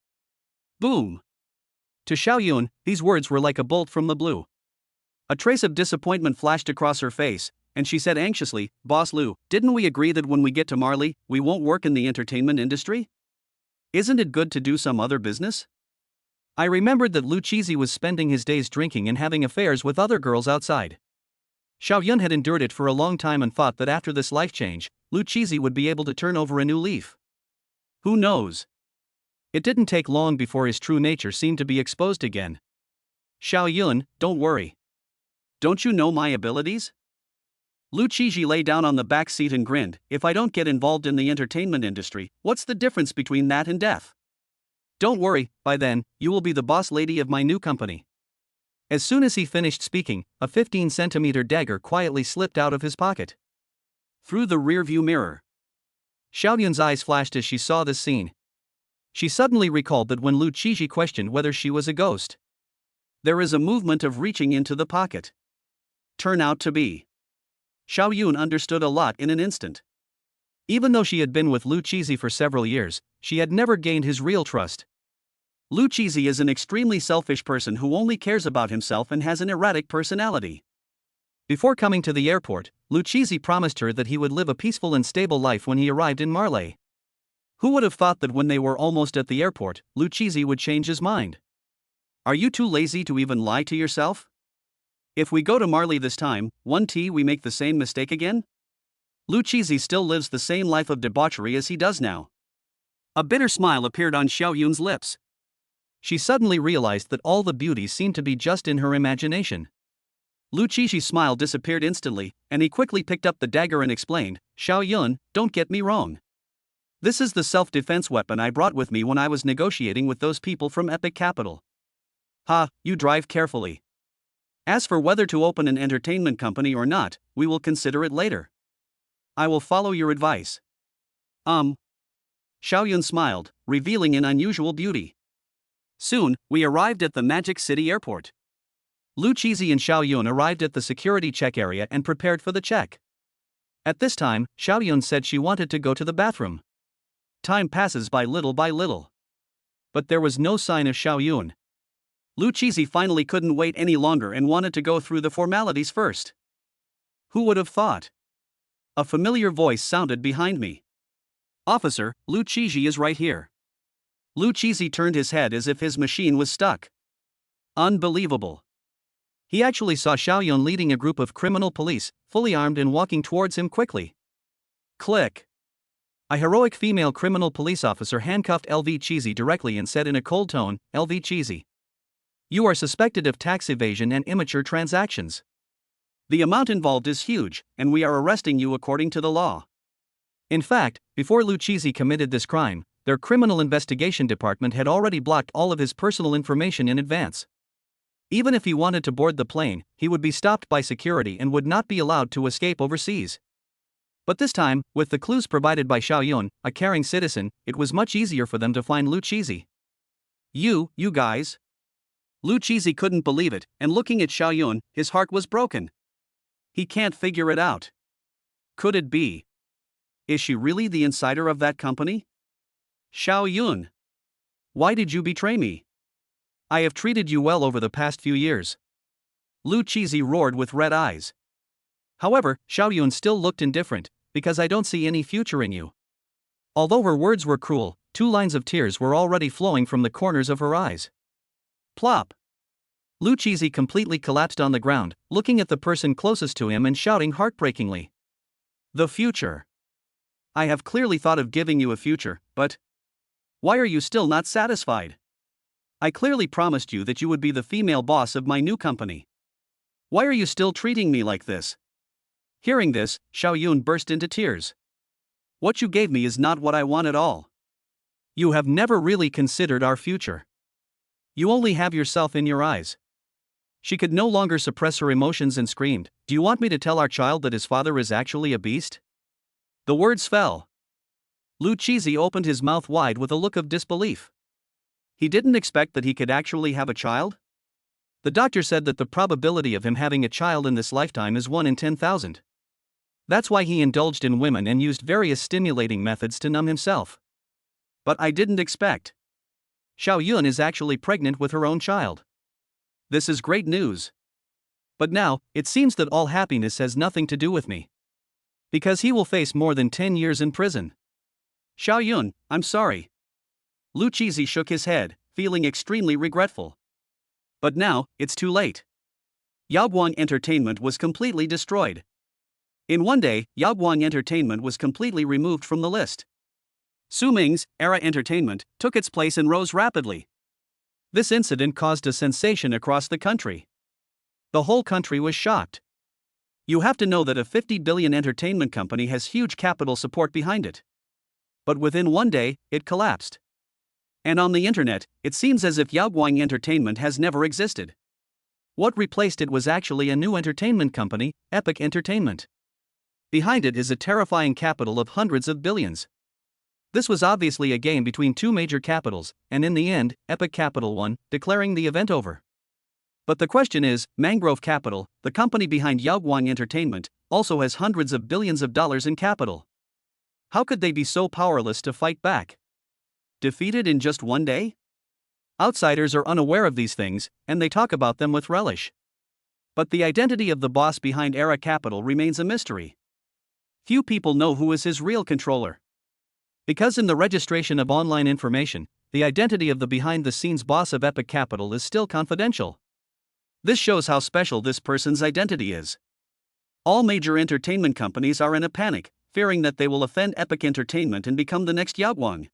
Boom. To Xiaoyun, these words were like a bolt from the blue. A trace of disappointment flashed across her face, and she said anxiously, "Boss Lu, didn't we agree that when we get to Marley, we won't work in the entertainment industry? Isn't it good to do some other business?" I remembered that Lu Chizi was spending his days drinking and having affairs with other girls outside. Xiaoyun had endured it for a long time and thought that after this life change, Lu Chizi would be able to turn over a new leaf. Who knows? It didn't take long before his true nature seemed to be exposed again. "Xiaoyun, don't worry. Don't you know my abilities?" Lu Chizi lay down on the back seat and grinned. "If I don't get involved in the entertainment industry, what's the difference between that and death? Don't worry, by then, you will be the boss lady of my new company." As soon as he finished speaking, a 15-centimeter dagger quietly slipped out of his pocket. Through the rearview mirror, Xiaoyun's eyes flashed as she saw this scene. She suddenly recalled that when Lu Chizi questioned whether she was a ghost, there is a movement of reaching into the pocket. Turn out to be. Xiaoyun understood a lot in an instant. Even though she had been with Lu Chizi for several years, she had never gained his real trust. Lu Chizi is an extremely selfish person who only cares about himself and has an erratic personality. Before coming to the airport, Lu Chizi promised her that he would live a peaceful and stable life when he arrived in Marley. Who would have thought that when they were almost at the airport, Lu Chizi would change his mind? Are you too lazy to even lie to yourself? If we go to Marley this time, we make the same mistake again? Lu Chizi still lives the same life of debauchery as he does now. A bitter smile appeared on Xiaoyun's lips. She suddenly realized that all the beauty seemed to be just in her imagination. Lu Chizi's smile disappeared instantly, and he quickly picked up the dagger and explained, "Xiaoyun, don't get me wrong. This is the self-defense weapon I brought with me when I was negotiating with those people from Epic Capital. Ha, you drive carefully. As for whether to open an entertainment company or not, we will consider it later. I will follow your advice." Xiaoyun smiled, revealing an unusual beauty. Soon, we arrived at the Magic City Airport. Lu Chizi and Xiaoyun arrived at the security check area and prepared for the check. At this time, Xiaoyun said she wanted to go to the bathroom. Time passes by little, but there was no sign of Xiaoyun. Lu Chizi finally couldn't wait any longer and wanted to go through the formalities first. Who would have thought? A familiar voice sounded behind me. "Officer, Lu Chizi is right here." Lu Chizi turned his head as if his machine was stuck. Unbelievable. He actually saw Xiaoyun leading a group of criminal police, fully armed and walking towards him quickly. Click. A heroic female criminal police officer handcuffed LV Chizi directly and said in a cold tone, "LV Chizi, you are suspected of tax evasion and immature transactions. The amount involved is huge, and we are arresting you according to the law." In fact, before Lu Chizi committed this crime, their criminal investigation department had already blocked all of his personal information in advance. Even if he wanted to board the plane, he would be stopped by security and would not be allowed to escape overseas. But this time, with the clues provided by Xiaoyun, a caring citizen, it was much easier for them to find Lu Chizi. You guys. Lu Chizi couldn't believe it, and looking at Xiaoyun, his heart was broken. He can't figure it out. Could it be? Is she really the insider of that company? Xiaoyun, why did you betray me? I have treated you well over the past few years. Lu Chizi roared with red eyes. However, Xiaoyun still looked indifferent, "Because I don't see any future in you." Although her words were cruel, 2 lines of tears were already flowing from the corners of her eyes. Plop. Lu Chizi completely collapsed on the ground, looking at the person closest to him and shouting heartbreakingly. "The future. I have clearly thought of giving you a future, but why are you still not satisfied? I clearly promised you that you would be the female boss of my new company. Why are you still treating me like this?" Hearing this, Xiaoyun burst into tears. "What you gave me is not what I want at all. You have never really considered our future. You only have yourself in your eyes." She could no longer suppress her emotions and screamed, "Do you want me to tell our child that his father is actually a beast?" The words fell. Lu Chizi opened his mouth wide with a look of disbelief. He didn't expect that he could actually have a child? The doctor said that the probability of him having a child in this lifetime is 1 in 10,000. That's why he indulged in women and used various stimulating methods to numb himself. But I didn't expect. Xiao Yun is actually pregnant with her own child. This is great news. But now, it seems that all happiness has nothing to do with me. Because he will face more than 10 years in prison. Xiao Yun, I'm sorry. Lu Chizi shook his head, feeling extremely regretful. But now, it's too late. Yaoguang Entertainment was completely destroyed. In one day, Yaoguang Entertainment was completely removed from the list. Su Ming's Era Entertainment took its place and rose rapidly. This incident caused a sensation across the country. The whole country was shocked. You have to know that a 50 billion entertainment company has huge capital support behind it. But within one day, it collapsed. And on the internet, it seems as if Yaoguang Entertainment has never existed. What replaced it was actually a new entertainment company, Epic Entertainment. Behind it is a terrifying capital of hundreds of billions. This was obviously a game between two major capitals, and in the end, Epic Capital won, declaring the event over. But the question is, Mangrove Capital, the company behind Yaoguang Entertainment, also has hundreds of billions of dollars in capital. How could they be so powerless to fight back? Defeated in just one day? Outsiders are unaware of these things, and they talk about them with relish. But the identity of the boss behind Era Capital remains a mystery. Few people know who is his real controller. Because in the registration of online information, the identity of the behind-the-scenes boss of Epic Capital is still confidential. This shows how special this person's identity is. All major entertainment companies are in a panic, fearing that they will offend Epic Entertainment and become the next Yaoguang.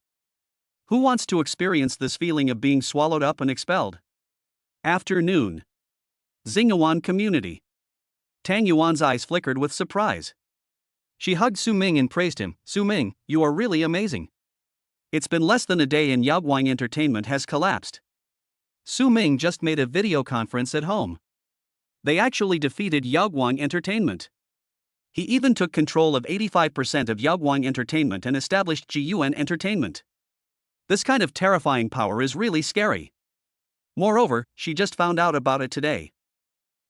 Who wants to experience this feeling of being swallowed up and expelled? Afternoon. Xingyuan community. Tang Yuan's eyes flickered with surprise. She hugged Su Ming and praised him. Su Ming, you are really amazing. It's been less than a day and Yaoguang Entertainment has collapsed. Su Ming just made a video conference at home. They actually defeated Yaoguang Entertainment. He even took control of 85% of Yaoguang Entertainment and established Jiyuan Entertainment. This kind of terrifying power is really scary. Moreover, she just found out about it today.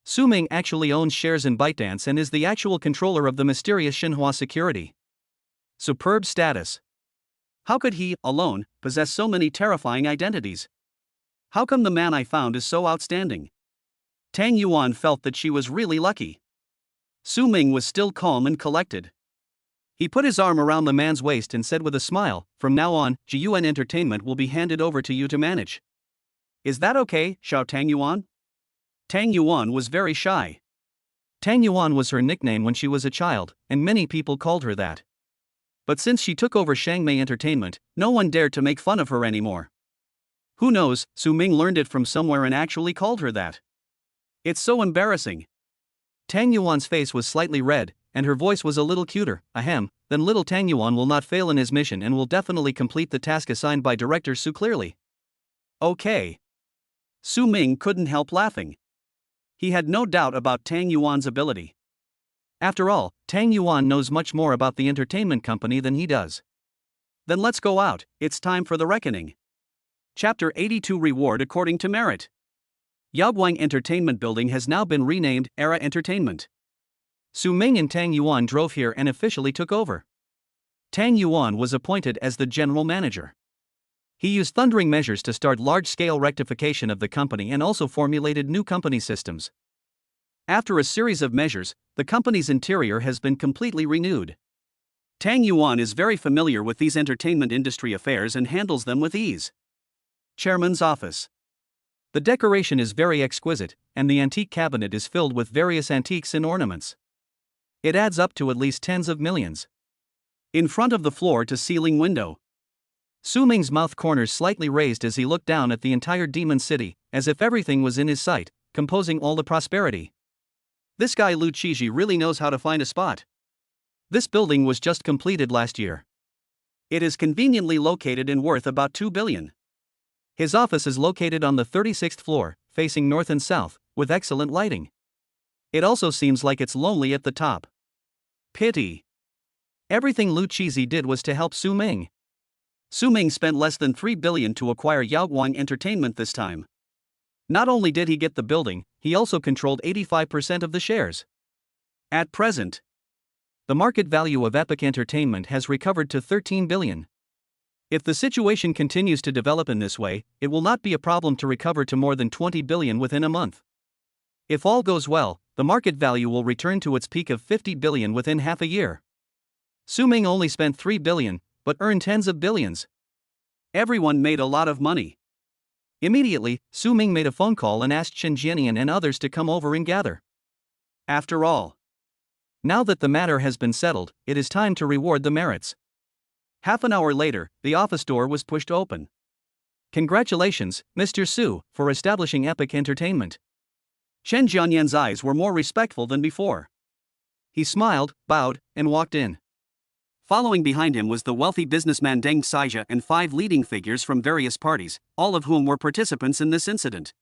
Su Ming actually owns shares in ByteDance and is the actual controller of the mysterious Xinhua Security. Superb status. How could he, alone, possess so many terrifying identities? How come the man I found is so outstanding? Tang Yuan felt that she was really lucky. Su Ming was still calm and collected. He put his arm around the man's waist and said with a smile, "From now on, Jiyuan Entertainment will be handed over to you to manage. Is that okay, Xiao Tang Yuan?" Tang Yuan was very shy. Tang Yuan was her nickname when she was a child, and many people called her that. But since she took over Shangmei Entertainment, no one dared to make fun of her anymore. Who knows, Su Ming learned it from somewhere and actually called her that. It's so embarrassing. Tang Yuan's face was slightly red, and her voice was a little cuter. Ahem, then little Tang Yuan will not fail in his mission and will definitely complete the task assigned by Director Su clearly. Okay. Su Ming couldn't help laughing. He had no doubt about Tang Yuan's ability. After all, Tang Yuan knows much more about the entertainment company than he does. Then let's go out, it's time for the reckoning. Chapter 82 Reward according to merit. Yaoguang Entertainment Building has now been renamed Era Entertainment. Su Ming and Tang Yuan drove here and officially took over. Tang Yuan was appointed as the general manager. He used thundering measures to start large-scale rectification of the company and also formulated new company systems. After a series of measures, the company's interior has been completely renewed. Tang Yuan is very familiar with these entertainment industry affairs and handles them with ease. Chairman's office. The decoration is very exquisite, and the antique cabinet is filled with various antiques and ornaments. It adds up to at least tens of millions. In front of the floor-to-ceiling window. Su Ming's mouth corners slightly raised as he looked down at the entire demon city, as if everything was in his sight, composing all the prosperity. This guy Lu Qiji really knows how to find a spot. This building was just completed last year. It is conveniently located and worth about 2 billion. His office is located on the 36th floor, facing north and south, with excellent lighting. It also seems like it's lonely at the top. Pity. Everything Lu Qizi did was to help Su Ming. Su Ming spent less than 3 billion to acquire Yaoguang Entertainment this time. Not only did he get the building, he also controlled 85% of the shares. At present, the market value of Epic Entertainment has recovered to 13 billion. If the situation continues to develop in this way, it will not be a problem to recover to more than 20 billion within a month. If all goes well, the market value will return to its peak of 50 billion within half a year. Su Ming only spent 3 billion, but earned tens of billions. Everyone made a lot of money. Immediately, Su Ming made a phone call and asked Chen Jianian and others to come over and gather. After all, now that the matter has been settled, it is time to reward the merits. Half an hour later, the office door was pushed open. Congratulations, Mr. Su, for establishing Epic Entertainment. Chen Jianian's eyes were more respectful than before. He smiled, bowed, and walked in. Following behind him was the wealthy businessman Deng Xijia and 5 leading figures from various parties, all of whom were participants in this incident.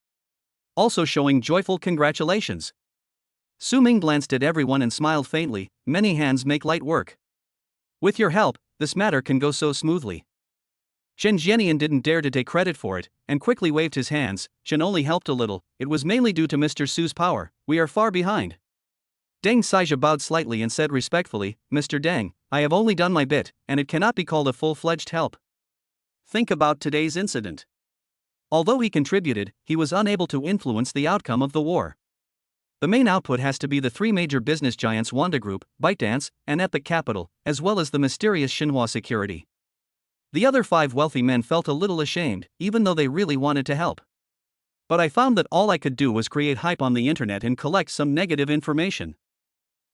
Also showing joyful congratulations. Su Ming glanced at everyone and smiled faintly. Many hands make light work. With your help, this matter can go so smoothly. Chen Jianian didn't dare to take credit for it, and quickly waved his hands. Chen only helped a little. It was mainly due to Mr. Su's power. We are far behind. Deng Xijia bowed slightly and said respectfully, Mr. Deng, I have only done my bit, and it cannot be called a full-fledged help. Think about today's incident. Although he contributed, he was unable to influence the outcome of the war. The main output has to be the 3 major business giants Wanda Group, ByteDance, and Epic Capital, as well as the mysterious Xinhua Security. The other 5 wealthy men felt a little ashamed, even though they really wanted to help. But I found that all I could do was create hype on the internet and collect some negative information.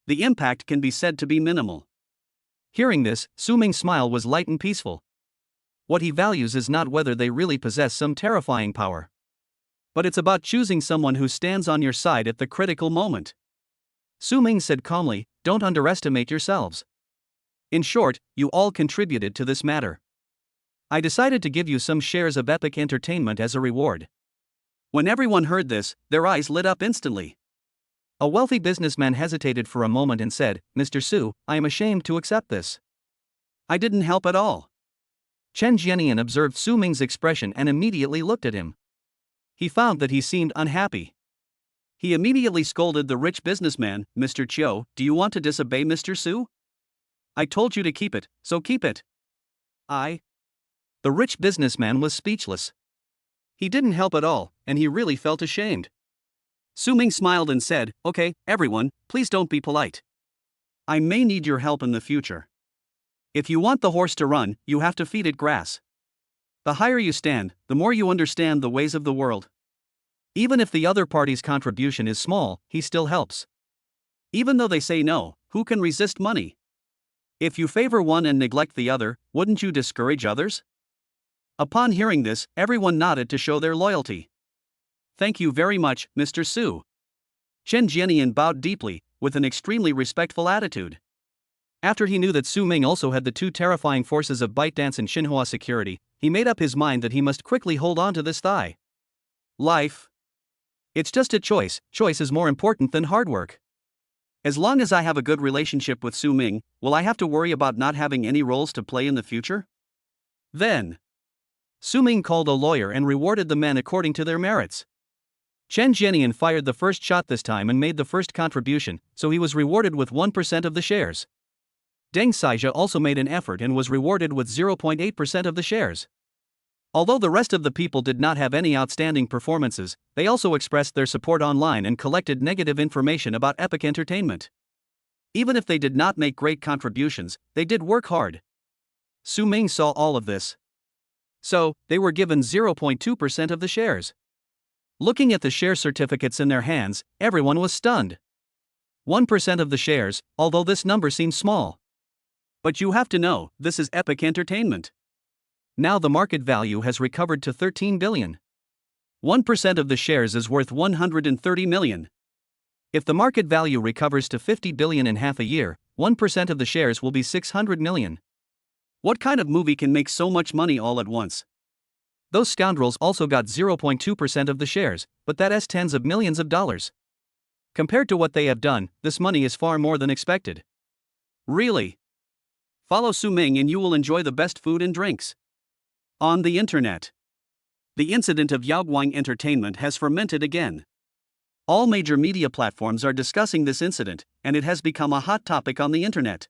The impact can be said to be minimal. Hearing this, Su Ming's smile was light and peaceful. What he values is not whether they really possess some terrifying power, but it's about choosing someone who stands on your side at the critical moment. Su Ming said calmly, don't underestimate yourselves. In short, you all contributed to this matter. I decided to give you some shares of Epic Entertainment as a reward. When everyone heard this, their eyes lit up instantly. A wealthy businessman hesitated for a moment and said, Mr. Su, I am ashamed to accept this. I didn't help at all. Chen Jianian observed Su Ming's expression and immediately looked at him. He found that he seemed unhappy. He immediately scolded the rich businessman, Mr. Chiu, do you want to disobey Mr. Su? I told you to keep it, so keep it. The rich businessman was speechless. He didn't help at all, and he really felt ashamed. Su Ming smiled and said, okay, everyone, please don't be polite. I may need your help in the future. If you want the horse to run, you have to feed it grass. The higher you stand, the more you understand the ways of the world. Even if the other party's contribution is small, he still helps. Even though they say no, who can resist money? If you favor one and neglect the other, wouldn't you discourage others? Upon hearing this, everyone nodded to show their loyalty. Thank you very much, Mr. Su. Chen Jianian bowed deeply, with an extremely respectful attitude. After he knew that Su Ming also had the 2 terrifying forces of ByteDance and Xinhua Security, he made up his mind that he must quickly hold on to this thigh. Life. It's just a choice. Choice is more important than hard work. As long as I have a good relationship with Su Ming, will I have to worry about not having any roles to play in the future? Then, Su Ming called a lawyer and rewarded the men according to their merits. Chen Jianian fired the first shot this time and made the first contribution, so he was rewarded with 1% of the shares. Deng Xijia also made an effort and was rewarded with 0.8% of the shares. Although the rest of the people did not have any outstanding performances, they also expressed their support online and collected negative information about Epic Entertainment. Even if they did not make great contributions, they did work hard. Su Ming saw all of this. So, they were given 0.2% of the shares. Looking at the share certificates in their hands, everyone was stunned. 1% of the shares, although this number seems small. But you have to know, this is Epic Entertainment. Now the market value has recovered to 13 billion. 1% of the shares is worth 130 million. If the market value recovers to 50 billion in half a year, 1% of the shares will be 600 million. What kind of movie can make so much money all at once? Those scoundrels also got 0.2% of the shares, but that's tens of millions of dollars. Compared to what they have done, this money is far more than expected. Really? Follow Su Ming and you will enjoy the best food and drinks. On the internet. The incident of Yaoguang Entertainment has fermented again. All major media platforms are discussing this incident, and it has become a hot topic on the internet.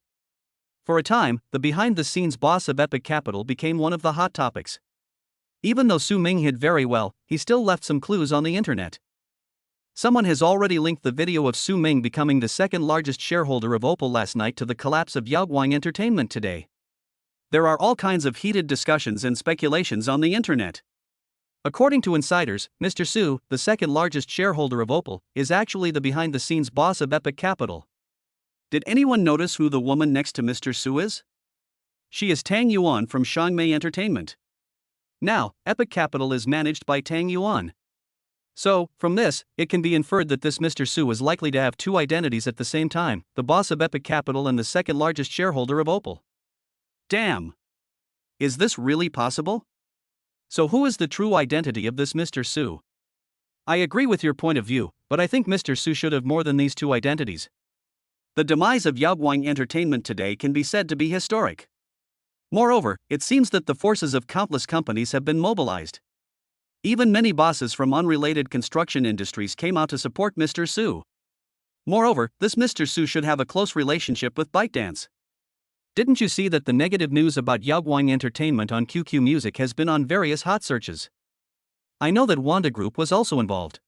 For a time, the behind-the-scenes boss of Epic Capital became one of the hot topics. Even though Su Ming hid very well, he still left some clues on the internet. Someone has already linked the video of Su Ming becoming the second largest shareholder of Opal last night to the collapse of Yaoguang Entertainment today. There are all kinds of heated discussions and speculations on the internet. According to insiders, Mr. Su, the second largest shareholder of Opal, is actually the behind-the-scenes boss of Epic Capital. Did anyone notice who the woman next to Mr. Su is? She is Tang Yuan from Shangmei Entertainment. Now, Epic Capital is managed by Tang Yuan. So, from this, it can be inferred that this Mr. Su is likely to have two identities at the same time, the boss of Epic Capital and the second largest shareholder of Opal. Damn! Is this really possible? So who is the true identity of this Mr. Su? I agree with your point of view, but I think Mr. Su should have more than these two identities. The demise of Yaoguang Entertainment today can be said to be historic. Moreover, it seems that the forces of countless companies have been mobilized. Even many bosses from unrelated construction industries came out to support Mr. Su. Moreover, this Mr. Su should have a close relationship with ByteDance. Didn't you see that the negative news about Yaoguang Entertainment on QQ Music has been on various hot searches? I know that Wanda Group was also involved.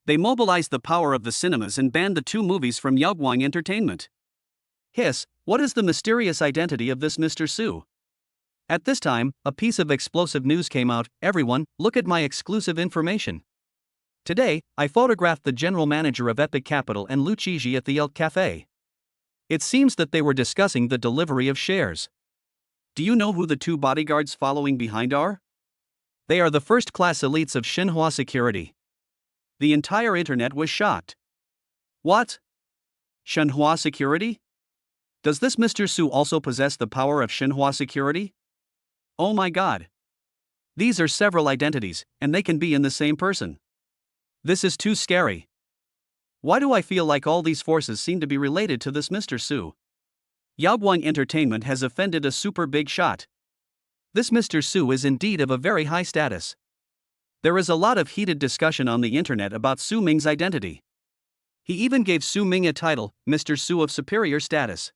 They mobilized the power of the cinemas and banned the two movies from Yaoguang Entertainment. Hiss, what is the mysterious identity of this Mr. Su? At this time, a piece of explosive news came out. Everyone, look at my exclusive information. Today, I photographed the general manager of Epic Capital and Lu Qiji at the Elk Cafe. It seems that they were discussing the delivery of shares. Do you know who the two bodyguards following behind are? They are the first-class elites of Xinhua Security. The entire internet was shocked. What? Xinhua Security? Does this Mr. Su also possess the power of Xinhua Security? Oh my god. These are several identities, and they can be in the same person. This is too scary. Why do I feel like all these forces seem to be related to this Mr. Su? Yaoguang Entertainment has offended a super big shot. This Mr. Su is indeed of a very high status. There is a lot of heated discussion on the internet about Su Ming's identity. He even gave Su Ming a title, Mr. Su of superior status.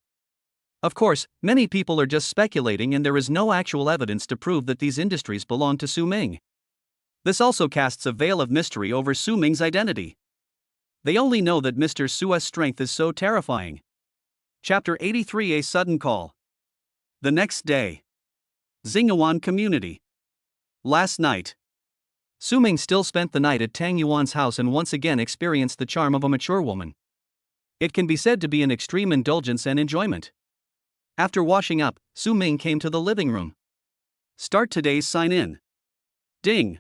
Of course, many people are just speculating and there is no actual evidence to prove that these industries belong to Su Ming. This also casts a veil of mystery over Su Ming's identity. They only know that Mr. Su's strength is so terrifying. Chapter 83: A Sudden Call. The next day. Xingyuan Community. Last night. Su Ming still spent the night at Tang Yuan's house and once again experienced the charm of a mature woman. It can be said to be an extreme indulgence and enjoyment. After washing up, Su Ming came to the living room. Start today's sign-in. Ding.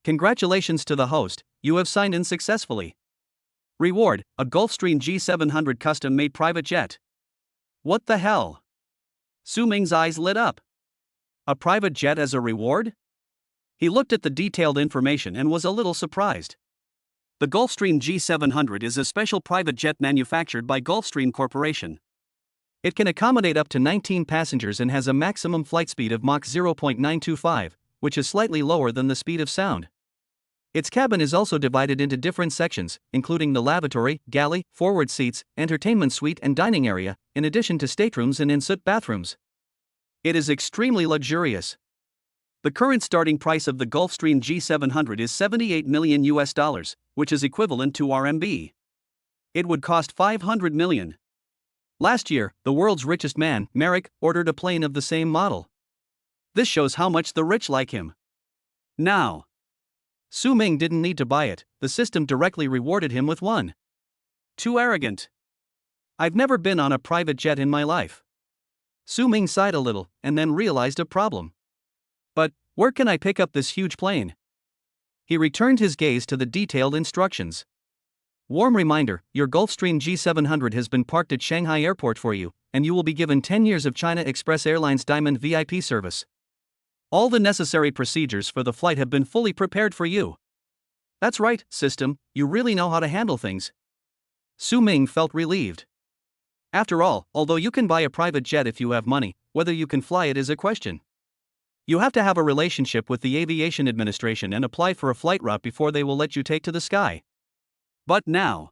Congratulations to the host, you have signed in successfully. Reward, a Gulfstream G700 custom-made private jet. What the hell? Su Ming's eyes lit up. A private jet as a reward? He looked at the detailed information and was a little surprised. The Gulfstream G700 is a special private jet manufactured by Gulfstream Corporation. It can accommodate up to 19 passengers and has a maximum flight speed of Mach 0.925, which is slightly lower than the speed of sound. Its cabin is also divided into different sections, including the lavatory, galley, forward seats, entertainment suite and dining area, in addition to staterooms and en-suite bathrooms. It is extremely luxurious. The current starting price of the Gulfstream G700 is $78 million, which is equivalent to RMB. It would cost 500 million. Last year, the world's richest man, Merrick, ordered a plane of the same model. This shows how much the rich like him. Now, Su Ming didn't need to buy it, the system directly rewarded him with one. Too arrogant. I've never been on a private jet in my life. Su Ming sighed a little, and then realized a problem. But, where can I pick up this huge plane? He returned his gaze to the detailed instructions. Warm reminder, your Gulfstream G700 has been parked at Shanghai Airport for you, and you will be given 10 years of China Express Airlines Diamond VIP service. All the necessary procedures for the flight have been fully prepared for you. That's right, system, you really know how to handle things. Su Ming felt relieved. After all, although you can buy a private jet if you have money, whether you can fly it is a question. You have to have a relationship with the Aviation Administration and apply for a flight route before they will let you take to the sky. But now,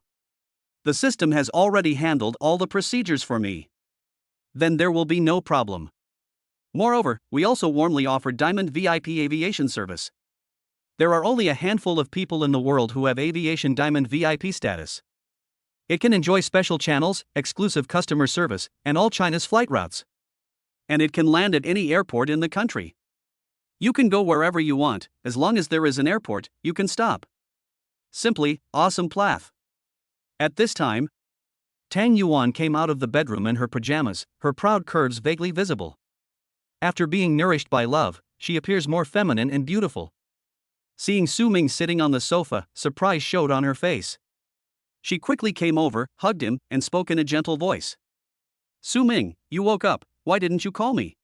the system has already handled all the procedures for me. then there will be no problem. Moreover, we also warmly offer Diamond VIP aviation service. There are only a handful of people in the world who have Aviation Diamond VIP status. It can enjoy special channels, exclusive customer service, and all China's flight routes. And it can land at any airport in the country. You can go wherever you want, as long as there is an airport, you can stop. Simply, awesome plath. At this time, Tang Yuan came out of the bedroom in her pajamas, her proud curves vaguely visible. After being nourished by love, she appears more feminine and beautiful. Seeing Su Ming sitting on the sofa, surprise showed on her face. She quickly came over, hugged him, and spoke in a gentle voice. Su Ming, you woke up, why didn't you call me?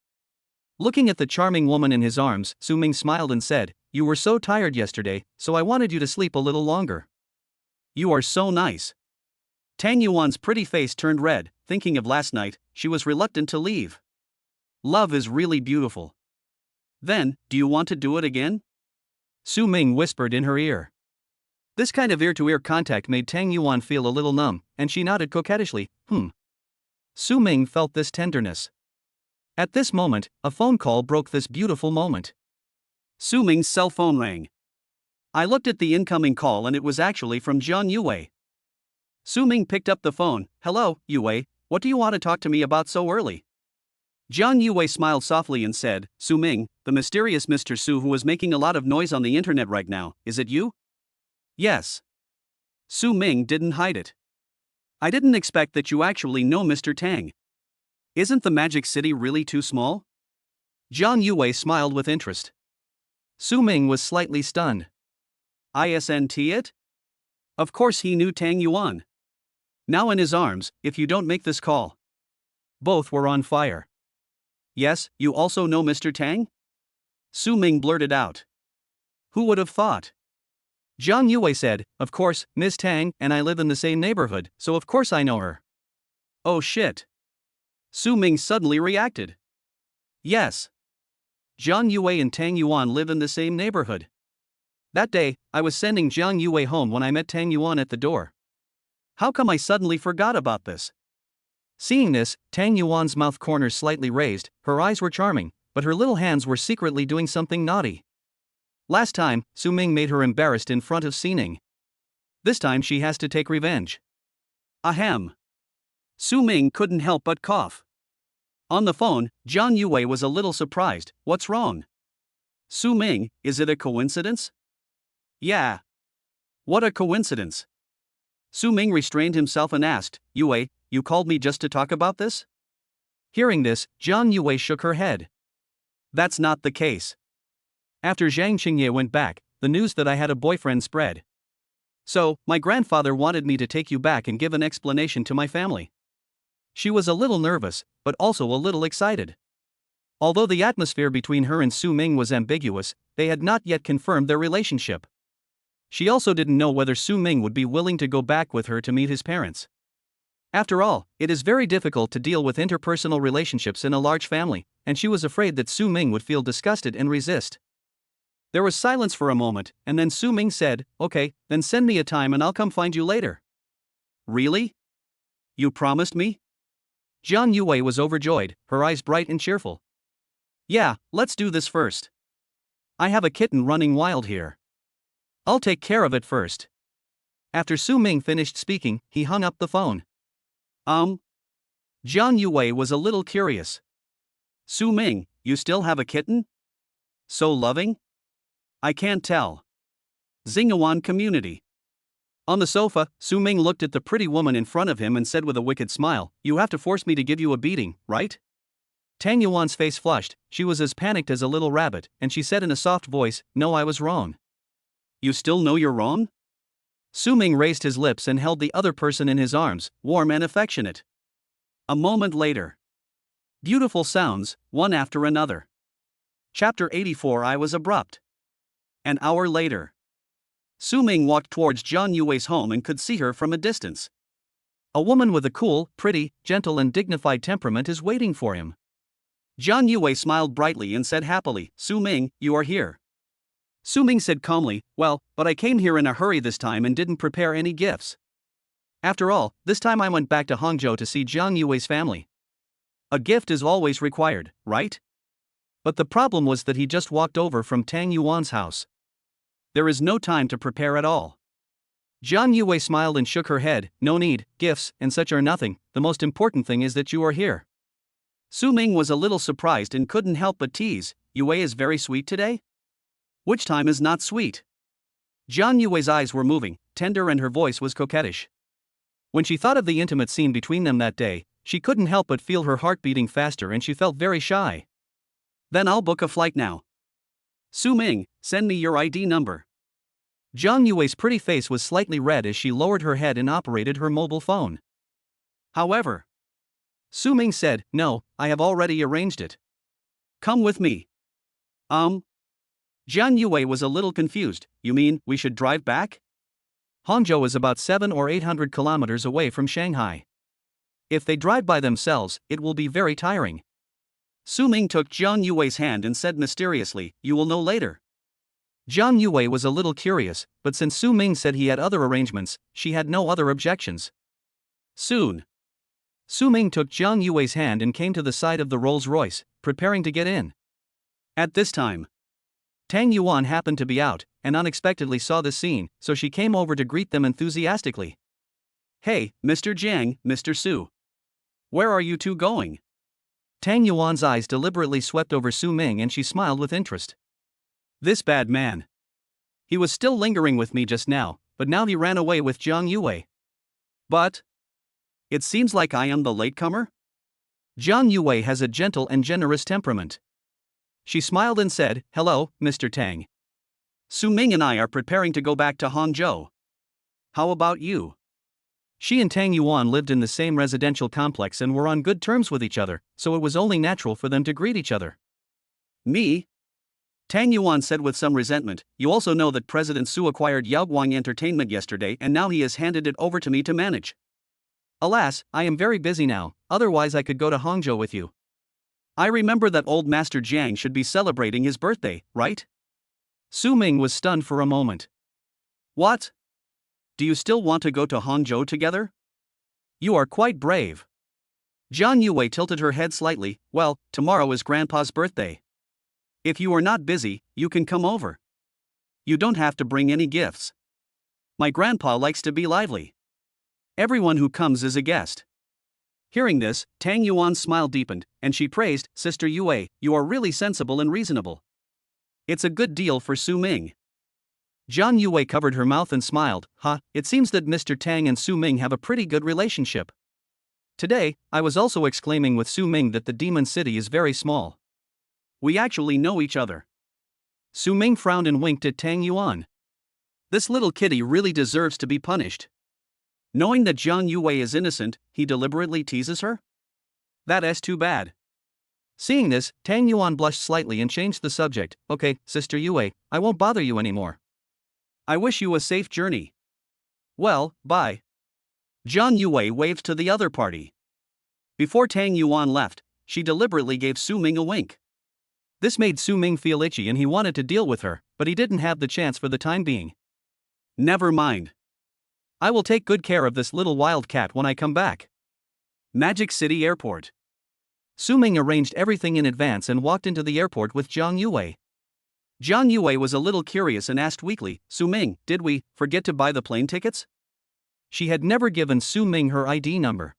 Looking at the charming woman in his arms, Su Ming smiled and said, you were so tired yesterday, so I wanted you to sleep a little longer. You are so nice. Tang Yuan's pretty face turned red, thinking of last night, she was reluctant to leave. Love is really beautiful. Then, do you want to do it again? Su Ming whispered in her ear. This kind of ear-to-ear contact made Tang Yuan feel a little numb, and she nodded coquettishly, Su Ming felt this tenderness. At this moment, a phone call broke this beautiful moment. Su Ming's cell phone rang. I looked at the incoming call and it was actually from Jiang Yue. Su Ming picked up the phone. Hello, Yue, what do you want to talk to me about so early? Jiang Yue smiled softly and said, Su Ming, the mysterious Mr. Su who is making a lot of noise on the internet right now, is it you? Yes. Su Ming didn't hide it. I didn't expect that you actually know Mr. Tang. Isn't the Magic City really too small? Jiang Yue smiled with interest. Su Ming was slightly stunned. Isn't it? Of course he knew Tang Yuan. Now in his arms, if you don't make this call. Both were on fire. Yes, you also know Mr. Tang? Su Ming blurted out. Who would have thought? Jiang Yue said, of course, Ms. Tang and I live in the same neighborhood, so of course I know her. Oh shit. Su Ming suddenly reacted. Yes. Jiang Yue and Tang Yuan live in the same neighborhood. That day, I was sending Jiang Yue home when I met Tang Yuan at the door. How come I suddenly forgot about this? Seeing this, Tang Yuan's mouth corners slightly raised, her eyes were charming, but her little hands were secretly doing something naughty. Last time, Su Ming made her embarrassed in front of Xining. This time she has to take revenge. Ahem. Su Ming couldn't help but cough. On the phone, Jiang Yue was a little surprised. What's wrong? Su Ming, is it a coincidence? Yeah. What a coincidence. Su Ming restrained himself and asked, Yue, you called me just to talk about this? Hearing this, Jiang Yue shook her head. That's not the case. After Zhang Qingye went back, the news that I had a boyfriend spread. So, my grandfather wanted me to take you back and give an explanation to my family. She was a little nervous, but also a little excited. Although the atmosphere between her and Su Ming was ambiguous, they had not yet confirmed their relationship. She also didn't know whether Su Ming would be willing to go back with her to meet his parents. After all, it is very difficult to deal with interpersonal relationships in a large family, and she was afraid that Su Ming would feel disgusted and resist. There was silence for a moment, and then Su Ming said, okay, then send me a time and I'll come find you later. Really? You promised me? Jiang Yue was overjoyed, her eyes bright and cheerful. Yeah, let's do this first. I have a kitten running wild here. I'll take care of it first. After Su Ming finished speaking, he hung up the phone. Jiang Yue was a little curious. Su Ming, you still have a kitten? So loving? I can't tell. Xingyuan community. On the sofa, Su Ming looked at the pretty woman in front of him and said with a wicked smile, you have to force me to give you a beating, right? Tang Yuan's face flushed, she was as panicked as a little rabbit, and she said in a soft voice, no, I was wrong. You still know you're wrong? Su Ming raised his lips and held the other person in his arms, warm and affectionate. A moment later. Beautiful sounds, one after another. Chapter 84. I was abrupt. An hour later. Su Ming walked towards Jiang Yue's home and could see her from a distance. A woman with a cool, pretty, gentle and dignified temperament is waiting for him. Jiang Yue smiled brightly and said happily, Su Ming, you are here. Su Ming said calmly, well, but I came here in a hurry this time and didn't prepare any gifts. After all, this time I went back to Hangzhou to see Jiang Yue's family. A gift is always required, right? But the problem was that he just walked over from Tang Yuan's house. There is no time to prepare at all. Jiang Yue smiled and shook her head. No need, gifts and such are nothing, the most important thing is that you are here. Su Ming was a little surprised and couldn't help but tease, Yue is very sweet today? Which time is not sweet? Jiang Yue's eyes were moving, tender, and her voice was coquettish. When she thought of the intimate scene between them that day, she couldn't help but feel her heart beating faster and she felt very shy. Then I'll book a flight now. Su Ming, send me your ID number. Jiang Yue's pretty face was slightly red as she lowered her head and operated her mobile phone. However, Su Ming said, no, I have already arranged it. Come with me. Jiang Yue was a little confused. You mean, we should drive back? Hangzhou is about 700 or 800 kilometers away from Shanghai. If they drive by themselves, it will be very tiring. Su Ming took Jiang Yue's hand and said mysteriously, you will know later. Jiang Yue was a little curious, but since Su Ming said he had other arrangements, she had no other objections. Soon, Su Ming took Jiang Yue's hand and came to the side of the Rolls-Royce, preparing to get in. At this time, Tang Yuan happened to be out, and unexpectedly saw the scene, so she came over to greet them enthusiastically. Hey, Mr. Jiang, Mr. Su. Where are you two going? Tang Yuan's eyes deliberately swept over Su Ming and she smiled with interest. This bad man. He was still lingering with me just now, but now he ran away with Jiang Yue. But it seems like I am the latecomer? Jiang Yue has a gentle and generous temperament. She smiled and said, hello, Mr. Tang. Su Ming and I are preparing to go back to Hangzhou. How about you? She and Tang Yuan lived in the same residential complex and were on good terms with each other, so it was only natural for them to greet each other. Me? Tang Yuan said with some resentment, you also know that President Su acquired Yaoguang Entertainment yesterday and now he has handed it over to me to manage. Alas, I am very busy now, otherwise I could go to Hangzhou with you. I remember that old Master Jiang should be celebrating his birthday, right? Su Ming was stunned for a moment. What? Do you still want to go to Hangzhou together? You are quite brave. Jiang Yue tilted her head slightly, well, tomorrow is Grandpa's birthday. If you are not busy, you can come over. You don't have to bring any gifts. My grandpa likes to be lively. Everyone who comes is a guest. Hearing this, Tang Yuan's smile deepened, and she praised, Sister Yue, you are really sensible and reasonable. It's a good deal for Su Ming. Jiang Yue covered her mouth and smiled, it seems that Mr. Tang and Su Ming have a pretty good relationship. Today, I was also exclaiming with Su Ming that the Demon City is very small. We actually know each other. Su Ming frowned and winked at Tang Yuan. This little kitty really deserves to be punished. Knowing that Jiang Yue is innocent, he deliberately teases her? That's too bad. Seeing this, Tang Yuan blushed slightly and changed the subject. Okay, Sister Yue, I won't bother you anymore. I wish you a safe journey. Well, bye. Jiang Yue waved to the other party. Before Tang Yuan left, she deliberately gave Su Ming a wink. This made Su Ming feel itchy and he wanted to deal with her, but he didn't have the chance for the time being. Never mind. I will take good care of this little wildcat when I come back. Magic City Airport. Su Ming arranged everything in advance and walked into the airport with Jiang Yue. Jiang Yue was a little curious and asked weakly, Su Ming, did we forget to buy the plane tickets? She had never given Su Ming her ID number.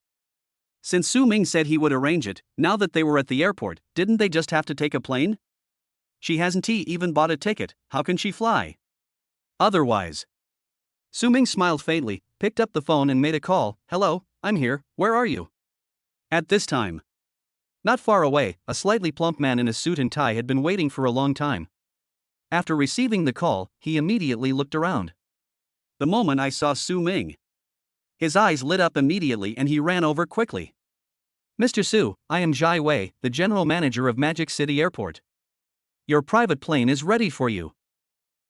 Since Su Ming said he would arrange it, now that they were at the airport, didn't they just have to take a plane? She hasn't even bought a ticket, how can she fly? Otherwise. Su Ming smiled faintly, picked up the phone and made a call. Hello, I'm here, where are you? At this time. Not far away, a slightly plump man in a suit and tie had been waiting for a long time. After receiving the call, he immediately looked around. The moment I saw Su Ming, his eyes lit up immediately and he ran over quickly. Mr. Su, I am Jai Wei, the general manager of Magic City Airport. Your private plane is ready for you.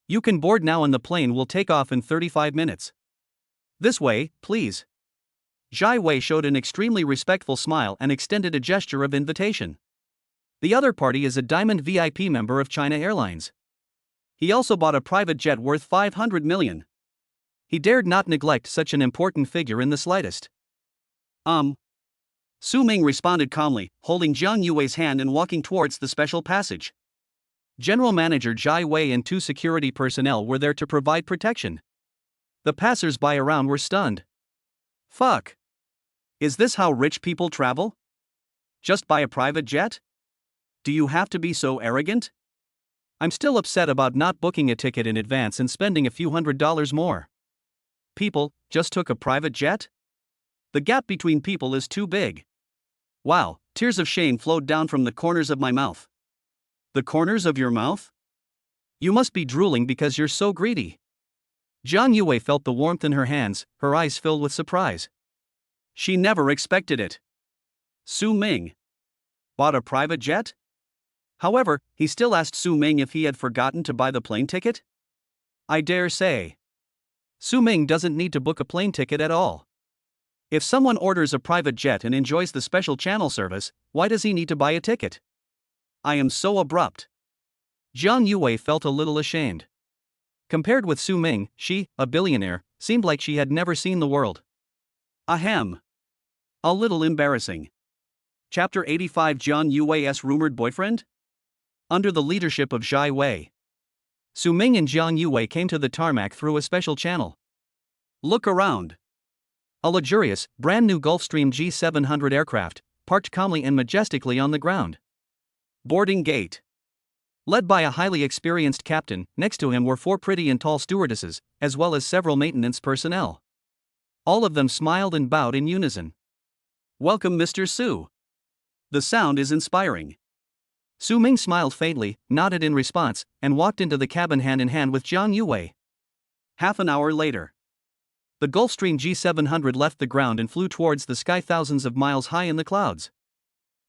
You can board now and the plane will take off in 35 minutes. This way, please. Jai Wei showed an extremely respectful smile and extended a gesture of invitation. The other party is a Diamond VIP member of China Airlines. He also bought a private jet worth 500 million. He dared not neglect such an important figure in the slightest. Su Ming responded calmly, holding Jiang Yue's hand and walking towards the special passage. General Manager Jai Wei and 2 security personnel were there to provide protection. The passers-by around were stunned. Fuck. Is this how rich people travel? Just by a private jet? Do you have to be so arrogant? I'm still upset about not booking a ticket in advance and spending a few $100s more. People just took a private jet? The gap between people is too big. Wow, tears of shame flowed down from the corners of my mouth. The corners of your mouth? You must be drooling because you're so greedy. Jiang Yue felt the warmth in her hands, her eyes filled with surprise. She never expected it. Su Ming bought a private jet? However, he still asked Su Ming if he had forgotten to buy the plane ticket? I dare say. Su Ming doesn't need to book a plane ticket at all. If someone orders a private jet and enjoys the special channel service, why does he need to buy a ticket? I am so abrupt. Jiang Yue felt a little ashamed. Compared with Su Ming, she, a billionaire, seemed like she had never seen the world. Ahem. A little embarrassing. Chapter 85 Jiang Yue's rumored boyfriend? Under the leadership of Jai Wei, Su Ming and Jiang Yue came to the tarmac through a special channel. Look around. A luxurious, brand new Gulfstream G700 aircraft, parked calmly and majestically on the ground. Boarding gate. Led by a highly experienced captain, next to him were 4 pretty and tall stewardesses, as well as several maintenance personnel. All of them smiled and bowed in unison. Welcome, Mr. Su. The sound is inspiring. Su Ming smiled faintly, nodded in response, and walked into the cabin hand in hand with Jiang Yue. Half an hour later, the Gulfstream G700 left the ground and flew towards the sky thousands of miles high in the clouds.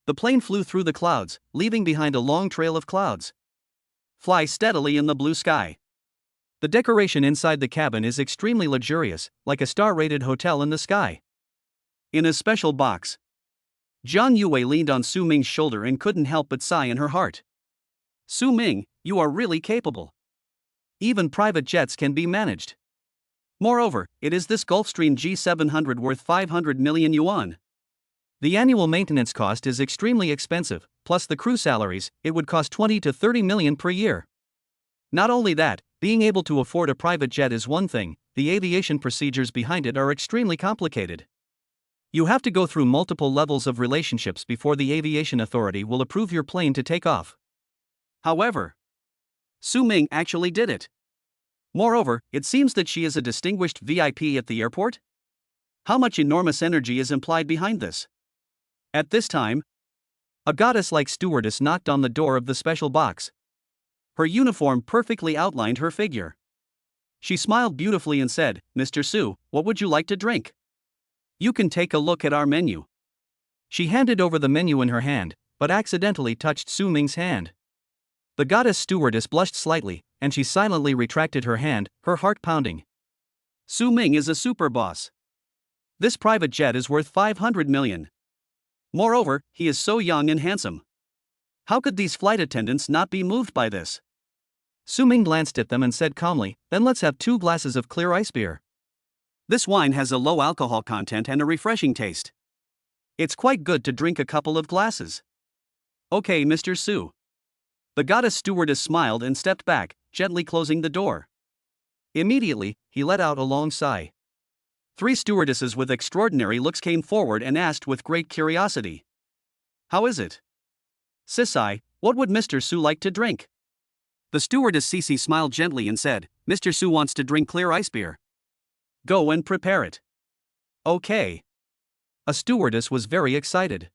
The plane flew through the clouds, leaving behind a long trail of clouds. Fly steadily in the blue sky. The decoration inside the cabin is extremely luxurious, like a star-rated hotel in the sky. In a special box. Jiang Yue leaned on Su Ming's shoulder and couldn't help but sigh in her heart. Su Ming, you are really capable. Even private jets can be managed. Moreover, it is this Gulfstream G700 worth 500 million yuan. The annual maintenance cost is extremely expensive, plus the crew salaries, it would cost 20 to 30 million per year. Not only that, being able to afford a private jet is one thing, the aviation procedures behind it are extremely complicated. You have to go through multiple levels of relationships before the aviation authority will approve your plane to take off. However, Su Ming actually did it. Moreover, it seems that she is a distinguished VIP at the airport. How much enormous energy is implied behind this? At this time, a goddess-like stewardess knocked on the door of the special box. Her uniform perfectly outlined her figure. She smiled beautifully and said, Mr. Su, what would you like to drink? You can take a look at our menu. She handed over the menu in her hand, but accidentally touched Su Ming's hand. The goddess stewardess blushed slightly, and she silently retracted her hand, her heart pounding. Su Ming is a super boss. This private jet is worth 500 million. Moreover, he is so young and handsome. How could these flight attendants not be moved by this? Su Ming glanced at them and said calmly, then let's have 2 glasses of clear ice beer. This wine has a low alcohol content and a refreshing taste. It's quite good to drink a couple of glasses. Okay, Mr. Su. The goddess stewardess smiled and stepped back, gently closing the door. Immediately, he let out a long sigh. 3 stewardesses with extraordinary looks came forward and asked with great curiosity. How is it? Sisai, what would Mr. Su like to drink? The stewardess Cece smiled gently and said, Mr. Su wants to drink clear ice beer. Go and prepare it. Okay. A stewardess was very excited.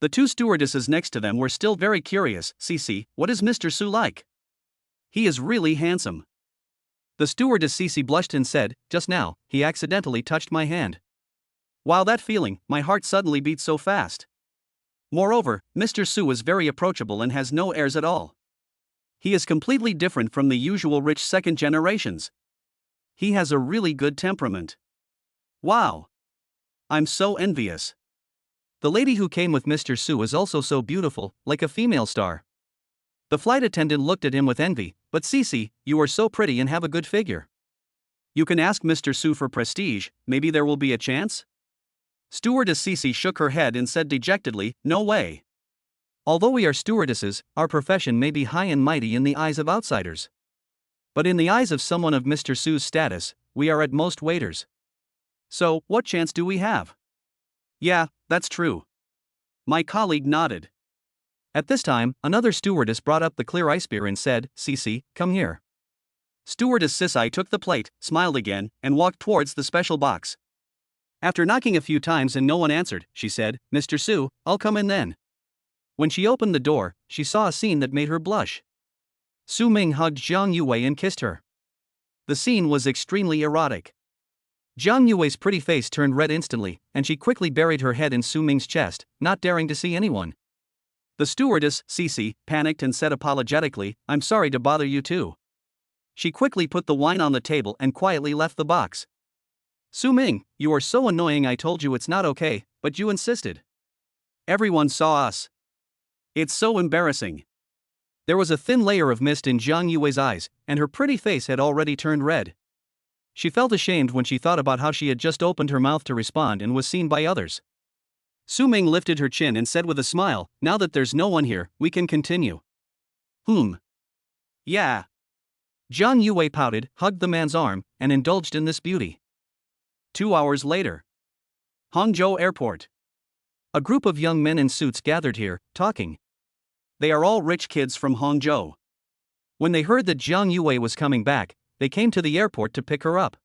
The 2 stewardesses next to them were still very curious. Cece, what is Mr. Su like? He is really handsome. The stewardess Cece blushed and said, just now, he accidentally touched my hand. While that feeling, my heart suddenly beat so fast. Moreover, Mr. Su is very approachable and has no airs at all. He is completely different from the usual rich second generations. He has a really good temperament. Wow. I'm so envious. The lady who came with Mr. Su is also so beautiful, like a female star. The flight attendant looked at him with envy, but Cece, you are so pretty and have a good figure. You can ask Mr. Su for prestige, maybe there will be a chance? Stewardess Cece shook her head and said dejectedly, "No way. Although we are stewardesses, our profession may be high and mighty in the eyes of outsiders. But in the eyes of someone of Mr. Sue's status, we are at most waiters. So, what chance do we have?" "Yeah, that's true." My colleague nodded. At this time, another stewardess brought up the clear ice beer and said, "Cece, come here." Stewardess Sissy took the plate, smiled again, and walked towards the special box. After knocking a few times and no one answered, she said, "Mr. Sue, I'll come in then." When she opened the door, she saw a scene that made her blush. Su Ming hugged Zhang Yue and kissed her. The scene was extremely erotic. Zhang Yue's pretty face turned red instantly, and she quickly buried her head in Su Ming's chest, not daring to see anyone. The stewardess, Cece, panicked and said apologetically, "I'm sorry to bother you too." She quickly put the wine on the table and quietly left the box. "Su Ming, you are so annoying. I told you it's not okay, but you insisted. Everyone saw us. It's so embarrassing." There was a thin layer of mist in Zhang Yue's eyes, and her pretty face had already turned red. She felt ashamed when she thought about how she had just opened her mouth to respond and was seen by others. Su Ming lifted her chin and said with a smile, "Now that there's no one here, we can continue." Yeah. Zhang Yue pouted, hugged the man's arm, and indulged in this beauty. 2 hours later. Hangzhou Airport. A group of young men in suits gathered here, talking. They are all rich kids from Hangzhou. When they heard that Zhang Yue was coming back, they came to the airport to pick her up.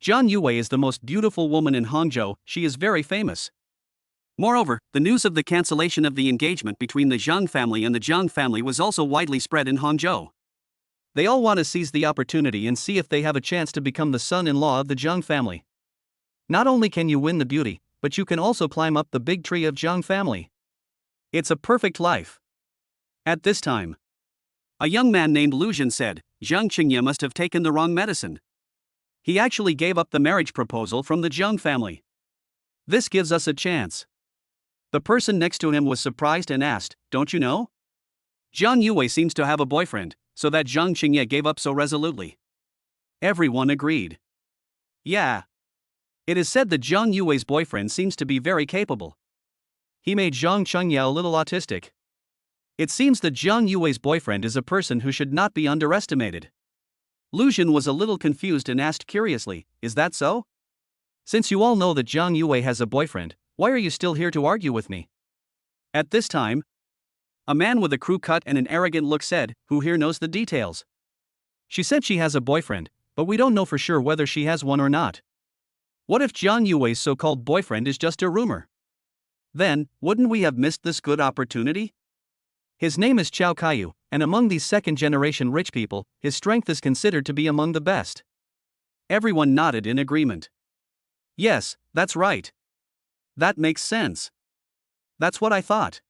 Zhang Yue is the most beautiful woman in Hangzhou. She is very famous. Moreover, the news of the cancellation of the engagement between the Zhang family and the Zhang family was also widely spread in Hangzhou. They all want to seize the opportunity and see if they have a chance to become the son-in-law of the Zhang family. Not only can you win the beauty, but you can also climb up the big tree of Zhang family. It's a perfect life. At this time, a young man named Lu Zhen said, "Zhang Qingye must have taken the wrong medicine. He actually gave up the marriage proposal from the Zhang family. This gives us a chance." The person next to him was surprised and asked, "Don't you know? Zhang Yue seems to have a boyfriend, so that Zhang Qingye gave up so resolutely." Everyone agreed. Yeah. It is said that Zhang Yue's boyfriend seems to be very capable. He made Zhang Qingye a little autistic. It seems that Zhang Yue's boyfriend is a person who should not be underestimated. Lu Zhen was a little confused and asked curiously, "Is that so? Since you all know that Zhang Yue has a boyfriend, why are you still here to argue with me?" At this time, a man with a crew cut and an arrogant look said, "Who here knows the details? She said she has a boyfriend, but we don't know for sure whether she has one or not. What if Zhang Yue's so-called boyfriend is just a rumor? Then, wouldn't we have missed this good opportunity? His name is Chao Kaiyu, and among these second-generation rich people, his strength is considered to be among the best." Everyone nodded in agreement. "Yes, that's right. That makes sense. That's what I thought."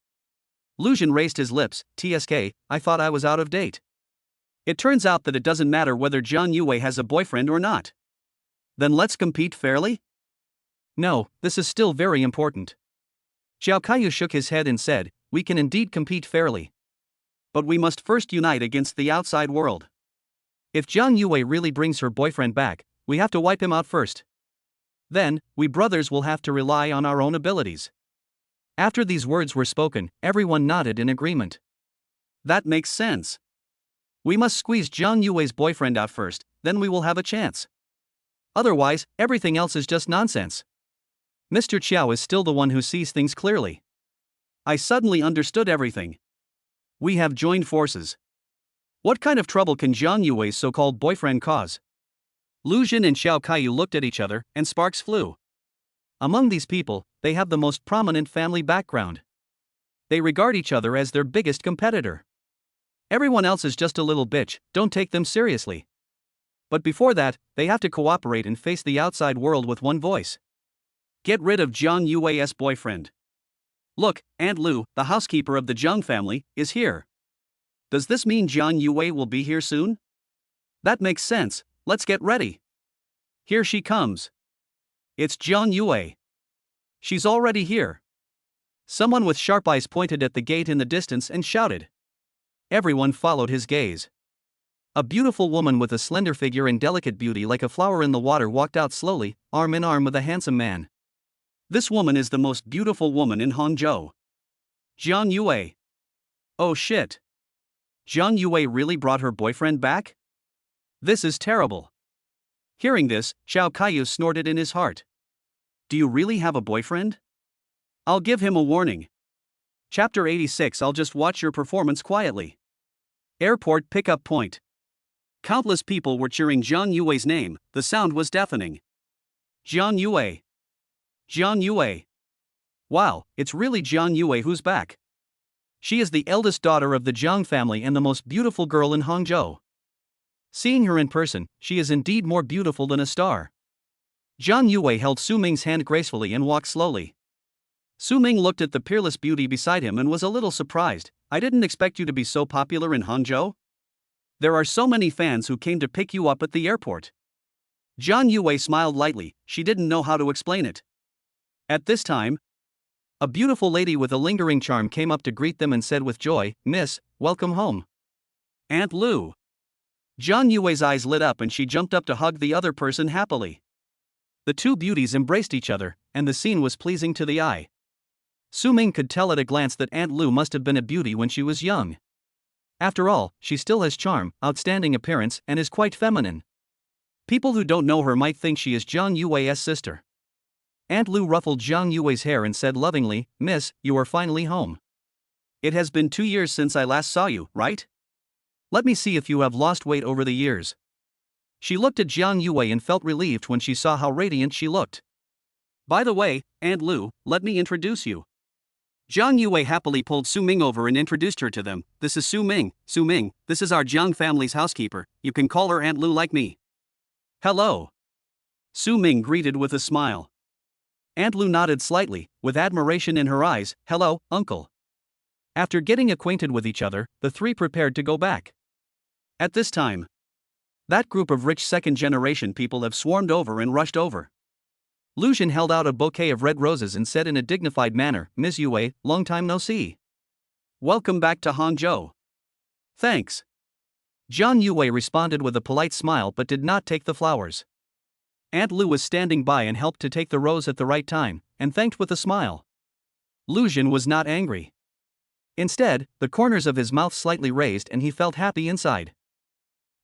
Lu Zhen raised his lips, "TSK, I thought I was out of date. It turns out that it doesn't matter whether Zhang Yue has a boyfriend or not. Then let's compete fairly?" "No, this is still very important." Xiao Kaiyu shook his head and said, "We can indeed compete fairly. But we must first unite against the outside world. If Zhang Yue really brings her boyfriend back, we have to wipe him out first. Then, we brothers will have to rely on our own abilities." After these words were spoken, everyone nodded in agreement. "That makes sense. We must squeeze Zhang Yue's boyfriend out first, then we will have a chance. Otherwise, everything else is just nonsense." Mr. Chiao is still the one who sees things clearly. I suddenly understood everything. We have joined forces. What kind of trouble can Zhang Yue's so-called boyfriend cause? Lu Zhen and Xiao Kaiyu looked at each other, and sparks flew. Among these people, they have the most prominent family background. They regard each other as their biggest competitor. Everyone else is just a little bitch, don't take them seriously. But before that, they have to cooperate and face the outside world with one voice. Get rid of Zhang Yue's boyfriend. Look, Aunt Lu, the housekeeper of the Zhang family, is here. Does this mean Zhang Yue will be here soon? That makes sense, let's get ready. Here she comes. It's Zhang Yue. She's already here. Someone with sharp eyes pointed at the gate in the distance and shouted. Everyone followed his gaze. A beautiful woman with a slender figure and delicate beauty like a flower in the water walked out slowly, arm in arm with a handsome man. This woman is the most beautiful woman in Hangzhou. Jiang Yue. Oh shit. Jiang Yue really brought her boyfriend back? This is terrible. Hearing this, Xiao Kaiyu snorted in his heart. Do you really have a boyfriend? I'll give him a warning. Chapter 86. I'll just watch your performance quietly. Airport pickup point. Countless people were cheering Jiang Yue's name, the sound was deafening. Jiang Yue. Jiang Yue. Wow, it's really Jiang Yue who's back. She is the eldest daughter of the Jiang family and the most beautiful girl in Hangzhou. Seeing her in person, she is indeed more beautiful than a star. Jiang Yue held Su Ming's hand gracefully and walked slowly. Su Ming looked at the peerless beauty beside him and was a little surprised. I didn't expect you to be so popular in Hangzhou. There are so many fans who came to pick you up at the airport. Jiang Yue smiled lightly, she didn't know how to explain it. At this time, a beautiful lady with a lingering charm came up to greet them and said with joy, Miss, welcome home. Aunt Lu. Jiang Yue's eyes lit up and she jumped up to hug the other person happily. The two beauties embraced each other, and the scene was pleasing to the eye. Su Ming could tell at a glance that Aunt Lu must have been a beauty when she was young. After all, she still has charm, outstanding appearance, and is quite feminine. People who don't know her might think she is Jiang Yue's sister. Aunt Lu ruffled Jiang Yue's hair and said lovingly, Miss, you are finally home. It has been 2 years since I last saw you, right? Let me see if you have lost weight over the years. She looked at Jiang Yue and felt relieved when she saw how radiant she looked. By the way, Aunt Lu, let me introduce you. Jiang Yue happily pulled Su Ming over and introduced her to them. This is Su Ming. Su Ming, this is our Jiang family's housekeeper. You can call her Aunt Lu like me. Hello. Su Ming greeted with a smile. Aunt Lu nodded slightly, with admiration in her eyes. Hello, uncle. After getting acquainted with each other, the three prepared to go back. At this time, that group of rich second-generation people have swarmed over and rushed over. Lu Xun held out a bouquet of red roses and said in a dignified manner, Ms. Yue, long time no see. Welcome back to Hangzhou. Thanks. Jiang Yue responded with a polite smile but did not take the flowers. Aunt Lu was standing by and helped to take the rose at the right time, and thanked with a smile. Lu Xun was not angry. Instead, the corners of his mouth slightly raised and he felt happy inside.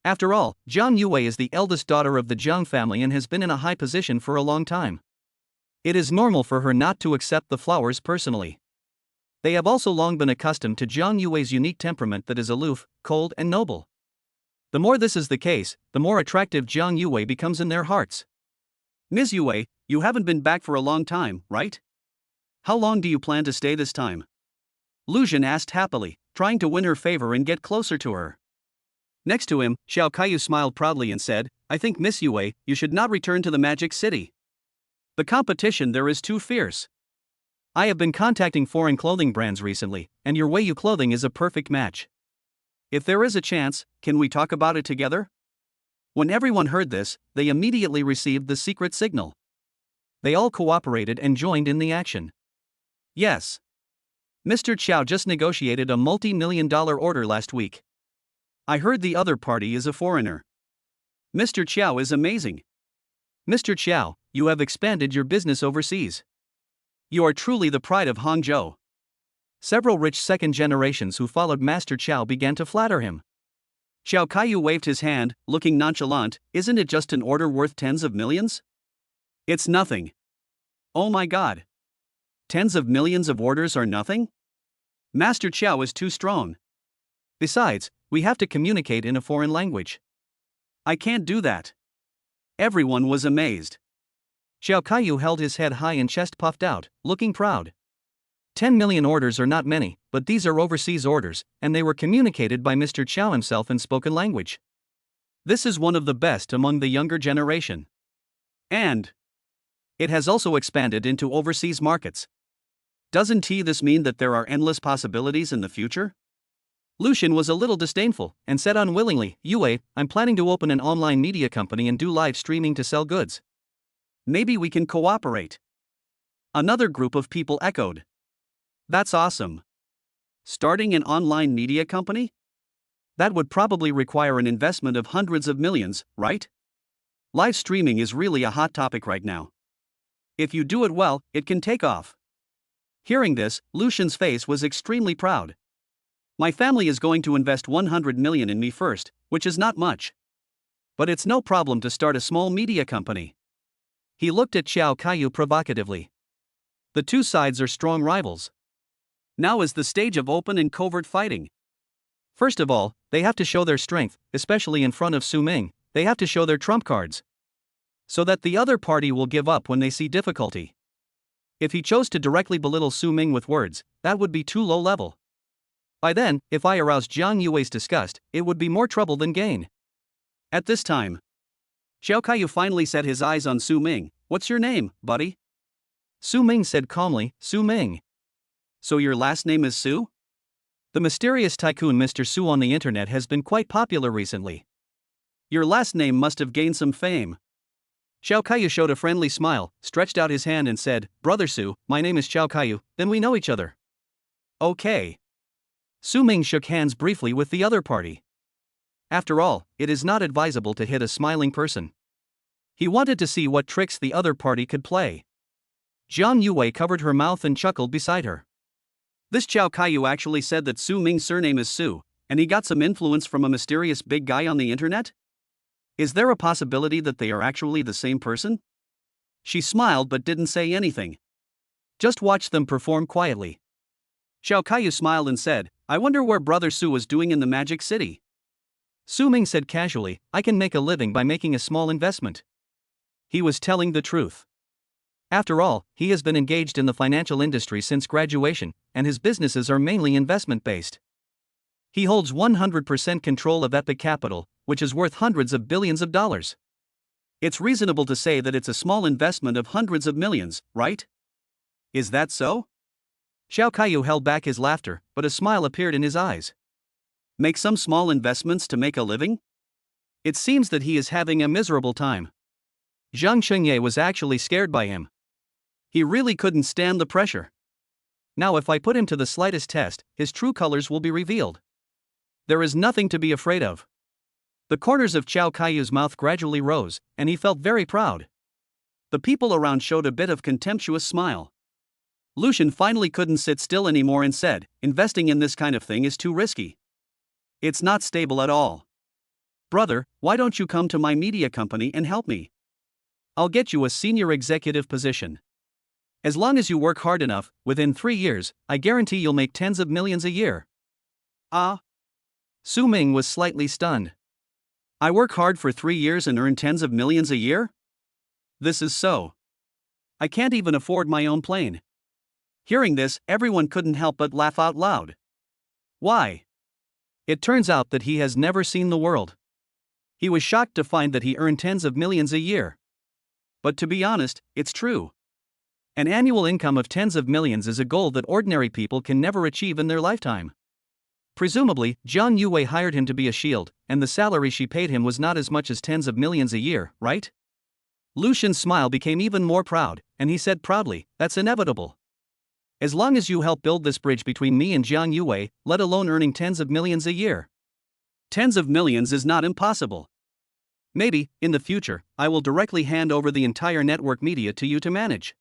After all, Jiang Yue is the eldest daughter of the Jiang family and has been in a high position for a long time. It is normal for her not to accept the flowers personally. They have also long been accustomed to Jiang Yue's unique temperament that is aloof, cold and noble. The more this is the case, the more attractive Jiang Yue becomes in their hearts. Ms. Yue, you haven't been back for a long time, right? How long do you plan to stay this time? Lu Xun asked happily, trying to win her favor and get closer to her. Next to him, Xiao Kaiyu smiled proudly and said, I think Miss Yue, you should not return to the Magic City. The competition there is too fierce. I have been contacting foreign clothing brands recently, and your Weiyu clothing is a perfect match. If there is a chance, can we talk about it together? When everyone heard this, they immediately received the secret signal. They all cooperated and joined in the action. Yes. Mr. Chow just negotiated a multi-million-dollar order last week. I heard the other party is a foreigner. Mr. Chow is amazing. Mr. Chow, you have expanded your business overseas. You are truly the pride of Hangzhou. Several rich second generations who followed Master Chow began to flatter him. Xiao Kaiyu waved his hand, looking nonchalant. Isn't it just an order worth tens of millions? It's nothing. Oh my god. Tens of millions of orders are nothing? Master Chow is too strong. Besides, we have to communicate in a foreign language. I can't do that. Everyone was amazed. Xiao Kaiyu held his head high and chest puffed out, looking proud. 10 million orders are not many, but these are overseas orders, and they were communicated by Mr. Chow himself in spoken language. This is one of the best among the younger generation. And it has also expanded into overseas markets. Doesn't this mean that there are endless possibilities in the future? Lu Xun was a little disdainful, and said unwillingly, Yue, I'm planning to open an online media company and do live streaming to sell goods. Maybe we can cooperate. Another group of people echoed. That's awesome. Starting an online media company? That would probably require an investment of hundreds of millions, right? Live streaming is really a hot topic right now. If you do it well, it can take off. Hearing this, Lucian's face was extremely proud. My family is going to invest 100 million in me first, which is not much. But it's no problem to start a small media company. He looked at Xiao Kaiyu provocatively. The two sides are strong rivals. Now is the stage of open and covert fighting. First of all, they have to show their strength, especially in front of Su Ming. They have to show their trump cards, so that the other party will give up when they see difficulty. If he chose to directly belittle Su Ming with words, that would be too low level. By then, if I aroused Jiang Yue's disgust, it would be more trouble than gain. At this time, Xiao Kaiyu finally set his eyes on Su Ming. What's your name, buddy? Su Ming said calmly, Su Ming. So your last name is Su? The mysterious tycoon Mr. Su on the internet has been quite popular recently. Your last name must have gained some fame. Xiao Kaiyu showed a friendly smile, stretched out his hand and said, Brother Su, my name is Xiao Kaiyu, then we know each other. Okay. Su Ming shook hands briefly with the other party. After all, it is not advisable to hit a smiling person. He wanted to see what tricks the other party could play. Jiang Yue covered her mouth and chuckled beside her. This Xiao Kaiyu actually said that Su Ming's surname is Su, and he got some influence from a mysterious big guy on the internet? Is there a possibility that they are actually the same person? She smiled but didn't say anything. Just watched them perform quietly. Xiao Kaiyu smiled and said, I wonder where Brother Su is doing in the Magic City. Su Ming said casually, I can make a living by making a small investment. He was telling the truth. After all, he has been engaged in the financial industry since graduation, and his businesses are mainly investment-based. He holds 100% control of Epic Capital, which is worth hundreds of billions of dollars. It's reasonable to say that it's a small investment of hundreds of millions, right? Is that so? Xiao Kaiyu held back his laughter, but a smile appeared in his eyes. Make some small investments to make a living? It seems that he is having a miserable time. Zhang Shengye was actually scared by him. He really couldn't stand the pressure. Now if I put him to the slightest test, his true colors will be revealed. There is nothing to be afraid of. The corners of Xiao Kaiyu's mouth gradually rose, and he felt very proud. The people around showed a bit of contemptuous smile. Lucian finally couldn't sit still anymore and said, investing in this kind of thing is too risky. It's not stable at all. Brother, why don't you come to my media company and help me? I'll get you a senior executive position. As long as you work hard enough, within 3 years, I guarantee you'll make tens of millions a year. Ah? Su Ming was slightly stunned. I work hard for 3 years and earn tens of millions a year? This is so. I can't even afford my own plane. Hearing this, everyone couldn't help but laugh out loud. Why? It turns out that he has never seen the world. He was shocked to find that he earned tens of millions a year. But to be honest, it's true. An annual income of tens of millions is a goal that ordinary people can never achieve in their lifetime. Presumably, Jiang Yue hired him to be a shield, and the salary she paid him was not as much as tens of millions a year, right? Lucian's smile became even more proud, and he said proudly, that's inevitable. As long as you help build this bridge between me and Jiang Yue, let alone earning tens of millions a year. Tens of millions is not impossible. Maybe, in the future, I will directly hand over the entire network media to you to manage.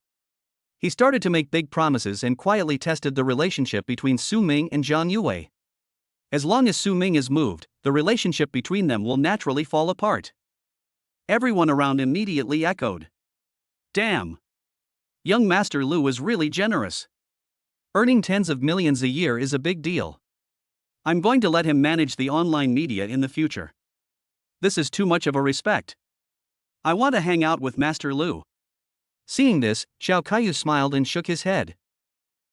He started to make big promises and quietly tested the relationship between Su Ming and Jiang Yue. As long as Su Ming is moved, the relationship between them will naturally fall apart. Everyone around immediately echoed. Damn! Young Master Lu is really generous. Earning tens of millions a year is a big deal. I'm going to let him manage the online media in the future. This is too much of a respect. I want to hang out with Master Lu. Seeing this, Xiao Kaiyu smiled and shook his head.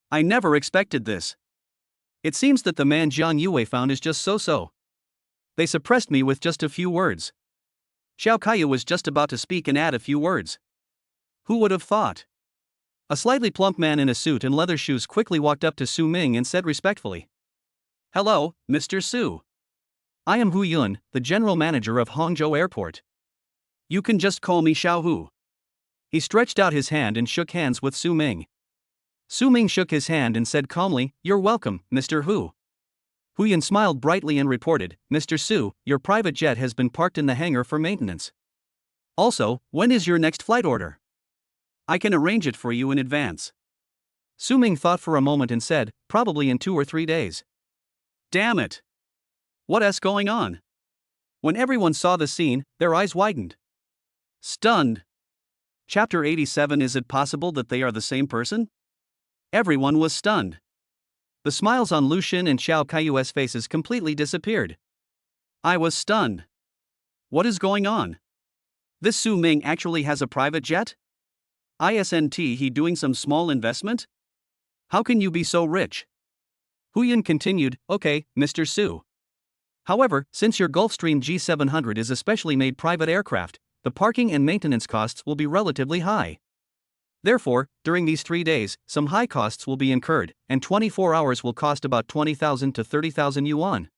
I never expected this. It seems that the man Jiang Yue found is just so-so. They suppressed me with just a few words. Xiao Kaiyu was just about to speak and add a few words. Who would have thought? A slightly plump man in a suit and leather shoes quickly walked up to Su Ming and said respectfully. Hello, Mr. Su. I am Hu Yun, the general manager of Hangzhou Airport. You can just call me Xiao Hu. He stretched out his hand and shook hands with Su Ming. Su Ming shook his hand and said calmly, You're welcome, Mr. Hu. Hu Yun smiled brightly and reported, Mr. Su, your private jet has been parked in the hangar for maintenance. Also, when is your next flight order? I can arrange it for you in advance. Su Ming thought for a moment and said, probably in 2 or 3 days. Damn it! What's going on? When everyone saw the scene, their eyes widened. Stunned. Chapter 87. Is it possible that they are the same person? Everyone was stunned. The smiles on Lucian and Xiao Kaiyu's faces completely disappeared. I was stunned. What is going on? This Su Ming actually has a private jet? Isn't he doing some small investment? How can you be so rich? Huyan continued, okay, Mr. Su. However, since your Gulfstream G700 is a specially made private aircraft, the parking and maintenance costs will be relatively high. Therefore, during these 3 days, some high costs will be incurred, and 24 hours will cost about 20,000 to 30,000 yuan.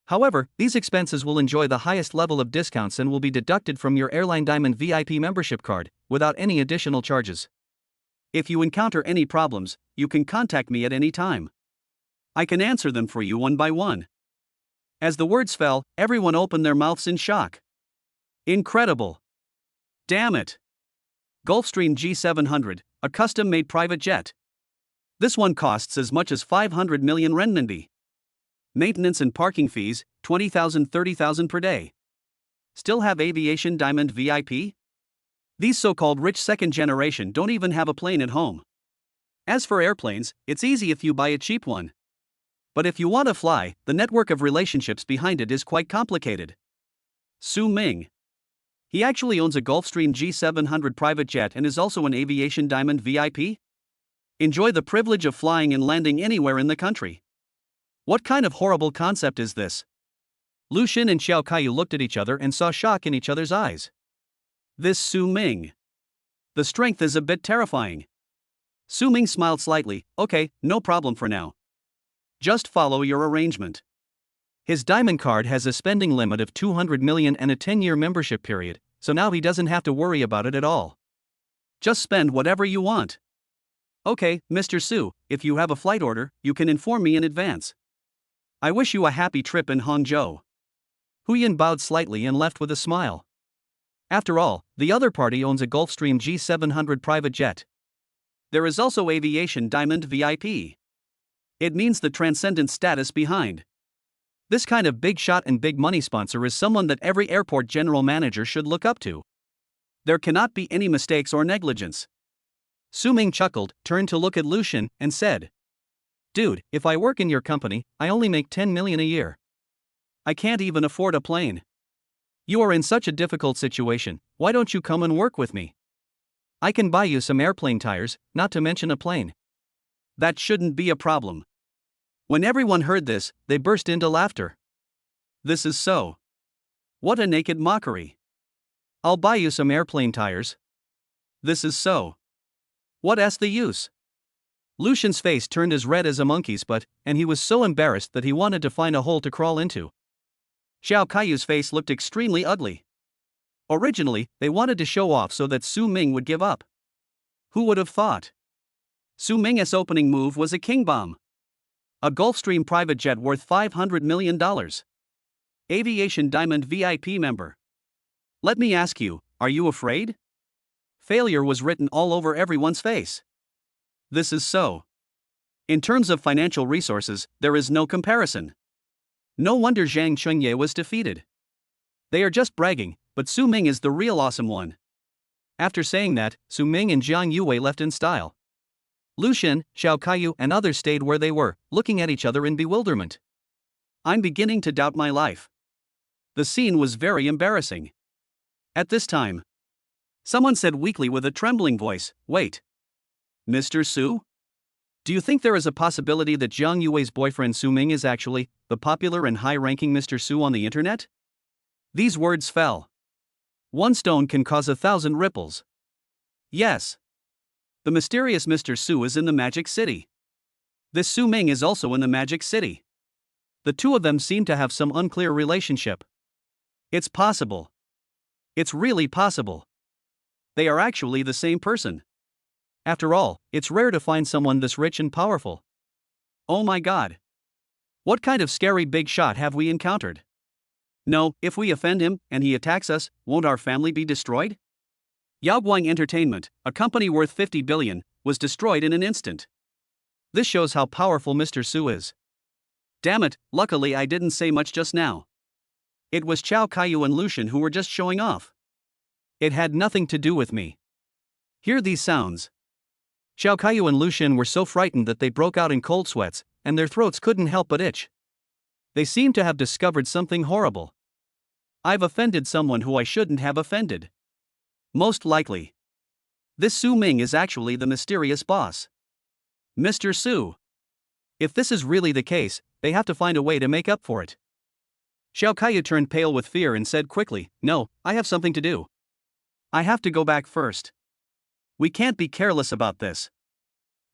However, these expenses will enjoy the highest level of discounts and will be deducted from your Airline Diamond VIP membership card, without any additional charges. If you encounter any problems, you can contact me at any time. I can answer them for you one by one. As the words fell, everyone opened their mouths in shock. Incredible! Damn it! Gulfstream G700, a custom-made private jet. This one costs as much as 500 million renminbi. Maintenance and parking fees, 20,000 30,000 per day. Still have Aviation Diamond VIP? These so-called rich second generation don't even have a plane at home. As for airplanes, it's easy if you buy a cheap one. But if you want to fly, the network of relationships behind it is quite complicated. Su Ming. He actually owns a Gulfstream G700 private jet and is also an Aviation Diamond VIP? Enjoy the privilege of flying and landing anywhere in the country. What kind of horrible concept is this? Lucian and Xiao Kaiyu looked at each other and saw shock in each other's eyes. This Su Ming. The strength is a bit terrifying. Su Ming smiled slightly, okay, no problem for now. Just follow your arrangement. His diamond card has a spending limit of 200 million and a 10-year membership period, so now he doesn't have to worry about it at all. Just spend whatever you want. Okay, Mr. Su, if you have a flight order, you can inform me in advance. I wish you a happy trip in Hangzhou. Huyan bowed slightly and left with a smile. After all, the other party owns a Gulfstream G700 private jet. There is also Aviation Diamond VIP. It means the transcendent status behind. This kind of big shot and big money sponsor is someone that every airport general manager should look up to. There cannot be any mistakes or negligence. Su Ming chuckled, turned to look at Lucian, and said, Dude, if I work in your company, I only make 10 million a year. I can't even afford a plane. You are in such a difficult situation, why don't you come and work with me? I can buy you some airplane tires, not to mention a plane. That shouldn't be a problem. When everyone heard this, they burst into laughter. This is so. What a naked mockery. I'll buy you some airplane tires. This is so. What's the use? Lucian's face turned as red as a monkey's butt, and he was so embarrassed that he wanted to find a hole to crawl into. Xiao Kaiyu's face looked extremely ugly. Originally, they wanted to show off so that Su Ming would give up. Who would have thought? Su Ming's opening move was a king bomb. A Gulfstream private jet worth $500 million. Aviation Diamond VIP member. Let me ask you, are you afraid? Failure was written all over everyone's face. This is so. In terms of financial resources, there is no comparison. No wonder Zhang Chengye was defeated. They are just bragging, but Su Ming is the real awesome one. After saying that, Su Ming and Jiang Yue left in style. Lucian, Xiao Kaiyu and others stayed where they were, looking at each other in bewilderment. I'm beginning to doubt my life. The scene was very embarrassing. At this time, someone said weakly with a trembling voice, Wait. Mr. Su? Do you think there is a possibility that Jiang Yue's boyfriend Su Ming is actually the popular and high-ranking Mr. Su on the internet? These words fell. One stone can cause 1,000 ripples. Yes. The mysterious Mr. Su is in the Magic City. This Su Ming is also in the Magic City. The two of them seem to have some unclear relationship. It's possible. It's really possible. They are actually the same person. After all, it's rare to find someone this rich and powerful. Oh my god. What kind of scary big shot have we encountered? No, if we offend him and he attacks us, won't our family be destroyed? Yaoguang Entertainment, a company worth 50 billion, was destroyed in an instant. This shows how powerful Mr. Su is. Damn it, luckily I didn't say much just now. It was Chao Kaiyu and Lucian who were just showing off. It had nothing to do with me. Hear these sounds. Chao Kaiyu and Lucian were so frightened that they broke out in cold sweats, and their throats couldn't help but itch. They seemed to have discovered something horrible. I've offended someone who I shouldn't have offended. Most likely. This Su Ming is actually the mysterious boss. Mr. Su. If this is really the case, they have to find a way to make up for it. Xiao Kaiyu turned pale with fear and said quickly, "No, I have something to do. I have to go back first. We can't be careless about this.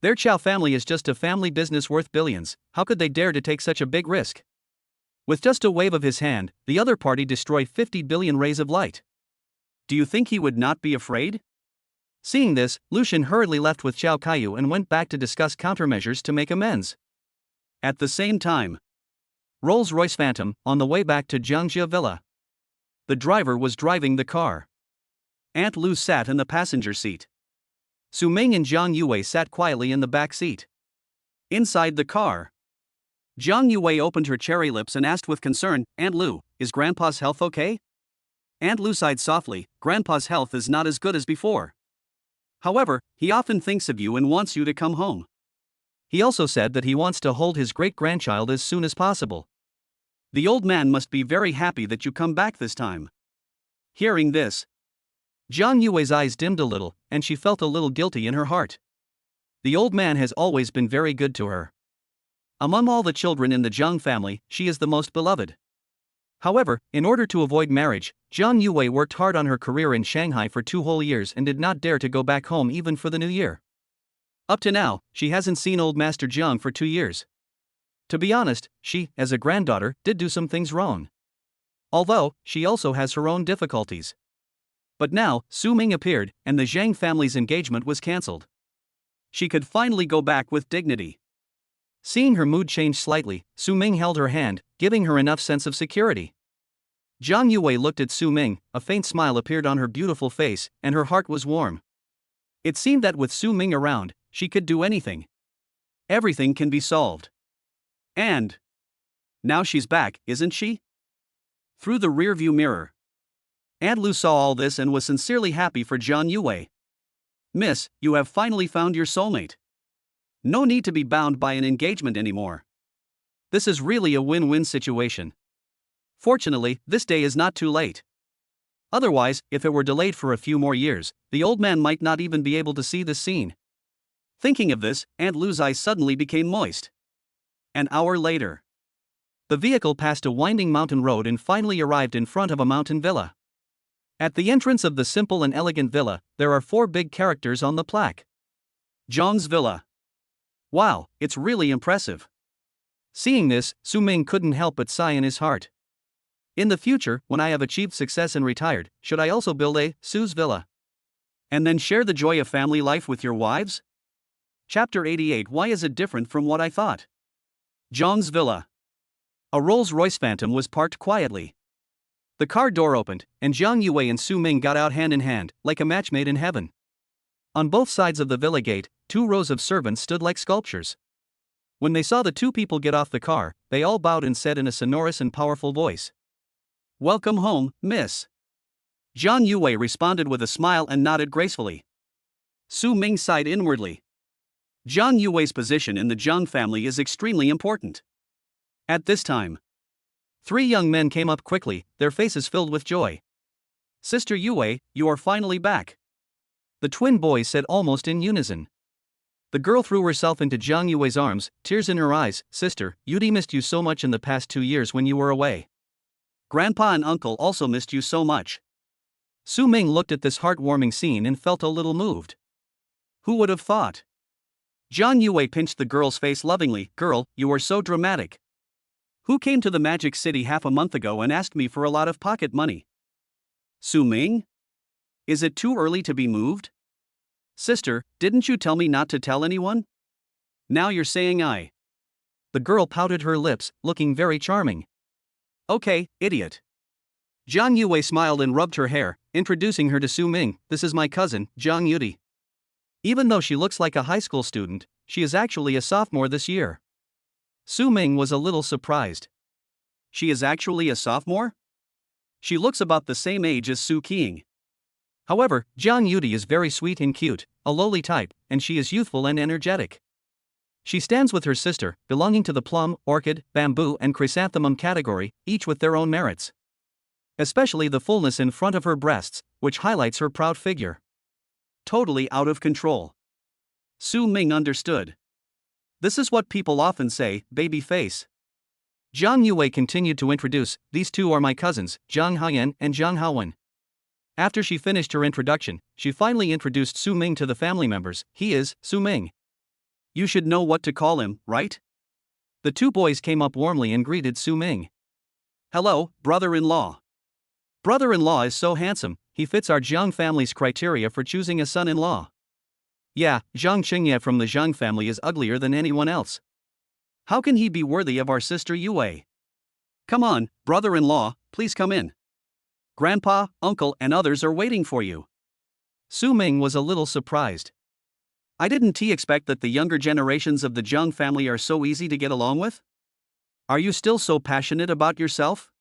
Their Chao family is just a family business worth billions, how could they dare to take such a big risk?" With just a wave of his hand, the other party destroyed 50 billion rays of light. Do you think he would not be afraid? Seeing this, Lucian hurriedly left with Xiao Kaiyu and went back to discuss countermeasures to make amends. At the same time, Rolls-Royce Phantom, on the way back to Jiangjia Villa. The driver was driving the car. Aunt Lu sat in the passenger seat. Su Ming and Zhang Yue sat quietly in the back seat. Inside the car, Zhang Yue opened her cherry lips and asked with concern, "Aunt Lu, is Grandpa's health okay?" Aunt Lu sighed softly, "Grandpa's health is not as good as before. However, he often thinks of you and wants you to come home. He also said that he wants to hold his great-grandchild as soon as possible. The old man must be very happy that you come back this time." Hearing this, Zhang Yue's eyes dimmed a little, and she felt a little guilty in her heart. The old man has always been very good to her. Among all the children in the Zhang family, she is the most beloved. However, in order to avoid marriage, Zhang Yue worked hard on her career in Shanghai for 2 whole years and did not dare to go back home even for the new year. Up to now, she hasn't seen old Master Jiang for 2 years. To be honest, she, as a granddaughter, did do some things wrong. Although, she also has her own difficulties. But now, Su Ming appeared, and the Zhang family's engagement was cancelled. She could finally go back with dignity. Seeing her mood change slightly, Su Ming held her hand, giving her enough sense of security. Zhang Yue looked at Su Ming, a faint smile appeared on her beautiful face, and her heart was warm. It seemed that with Su Ming around, she could do anything. Everything can be solved. And now she's back, isn't she? Through the rearview mirror, Aunt Lu saw all this and was sincerely happy for Zhang Yue. "Miss, you have finally found your soulmate. No need to be bound by an engagement anymore. This is really a win-win situation. Fortunately, this day is not too late. Otherwise, if it were delayed for a few more years, the old man might not even be able to see this scene." Thinking of this, Aunt Lu's eyes suddenly became moist. An hour later, the vehicle passed a winding mountain road and finally arrived in front of a mountain villa. At the entrance of the simple and elegant villa, there are 4 big characters on the plaque. Zhang's Villa. Wow, it's really impressive. Seeing this, Su Ming couldn't help but sigh in his heart. In the future, when I have achieved success and retired, should I also build a Su's Villa? And then share the joy of family life with your wives? Chapter 88. Why is it different from what I thought? Zhang's Villa. A Rolls-Royce Phantom was parked quietly. The car door opened, and Zhang Yue and Su Ming got out hand in hand, like a match made in heaven. On both sides of the villa gate, 2 rows of servants stood like sculptures. When they saw the 2 people get off the car, they all bowed and said in a sonorous and powerful voice, "Welcome home, miss." Zhang Yue responded with a smile and nodded gracefully. Su Ming sighed inwardly. Zhang Yue's position in the Zhang family is extremely important. At this time, 3 young men came up quickly, their faces filled with joy. "Sister Yue, you are finally back," the twin boys said almost in unison. The girl threw herself into Zhang Yue's arms, tears in her eyes. "Sister, Yudi missed you so much in the past 2 years when you were away. Grandpa and uncle also missed you so much." Su Ming looked at this heartwarming scene and felt a little moved. Who would have thought? Zhang Yue pinched the girl's face lovingly. "Girl, you are so dramatic. Who came to the Magic City half a month ago and asked me for a lot of pocket money? Su Ming? Is it too early to be moved? Sister, didn't you tell me not to tell anyone? Now you're saying I." The girl pouted her lips, looking very charming. "Okay, idiot." Zhang Yue smiled and rubbed her hair, introducing her to Su Ming. This is my cousin, Zhang Yudi. Even though she looks like a high school student, she is actually a sophomore this year. Su Ming was a little surprised. She is actually a sophomore? She looks about the same age as Su Qing. However, Zhang Yudi is very sweet and cute, a lowly type, and she is youthful and energetic. She stands with her sister, belonging to the plum, orchid, bamboo and chrysanthemum category, each with their own merits. Especially the fullness in front of her breasts, which highlights her proud figure. Totally out of control. Su Ming understood. This is what people often say, baby face. Zhang Yue continued to introduce, these two are my cousins, Zhang Haiyan and Zhang Haowen. After she finished her introduction, she finally introduced Su Ming to the family members. He is Su Ming. You should know what to call him, right? The two boys came up warmly and greeted Su Ming. Hello, brother-in-law. Brother-in-law is so handsome, he fits our Zhang family's criteria for choosing a son-in-law. Yeah, Zhang Qingye from the Zhang family is uglier than anyone else. How can he be worthy of our sister Yue? Come on, brother-in-law, please come in. Grandpa, uncle and others are waiting for you. Su Ming was a little surprised. I didn't expect that the younger generations of the Zhang family are so easy to get along with? Are you still so passionate about yourself?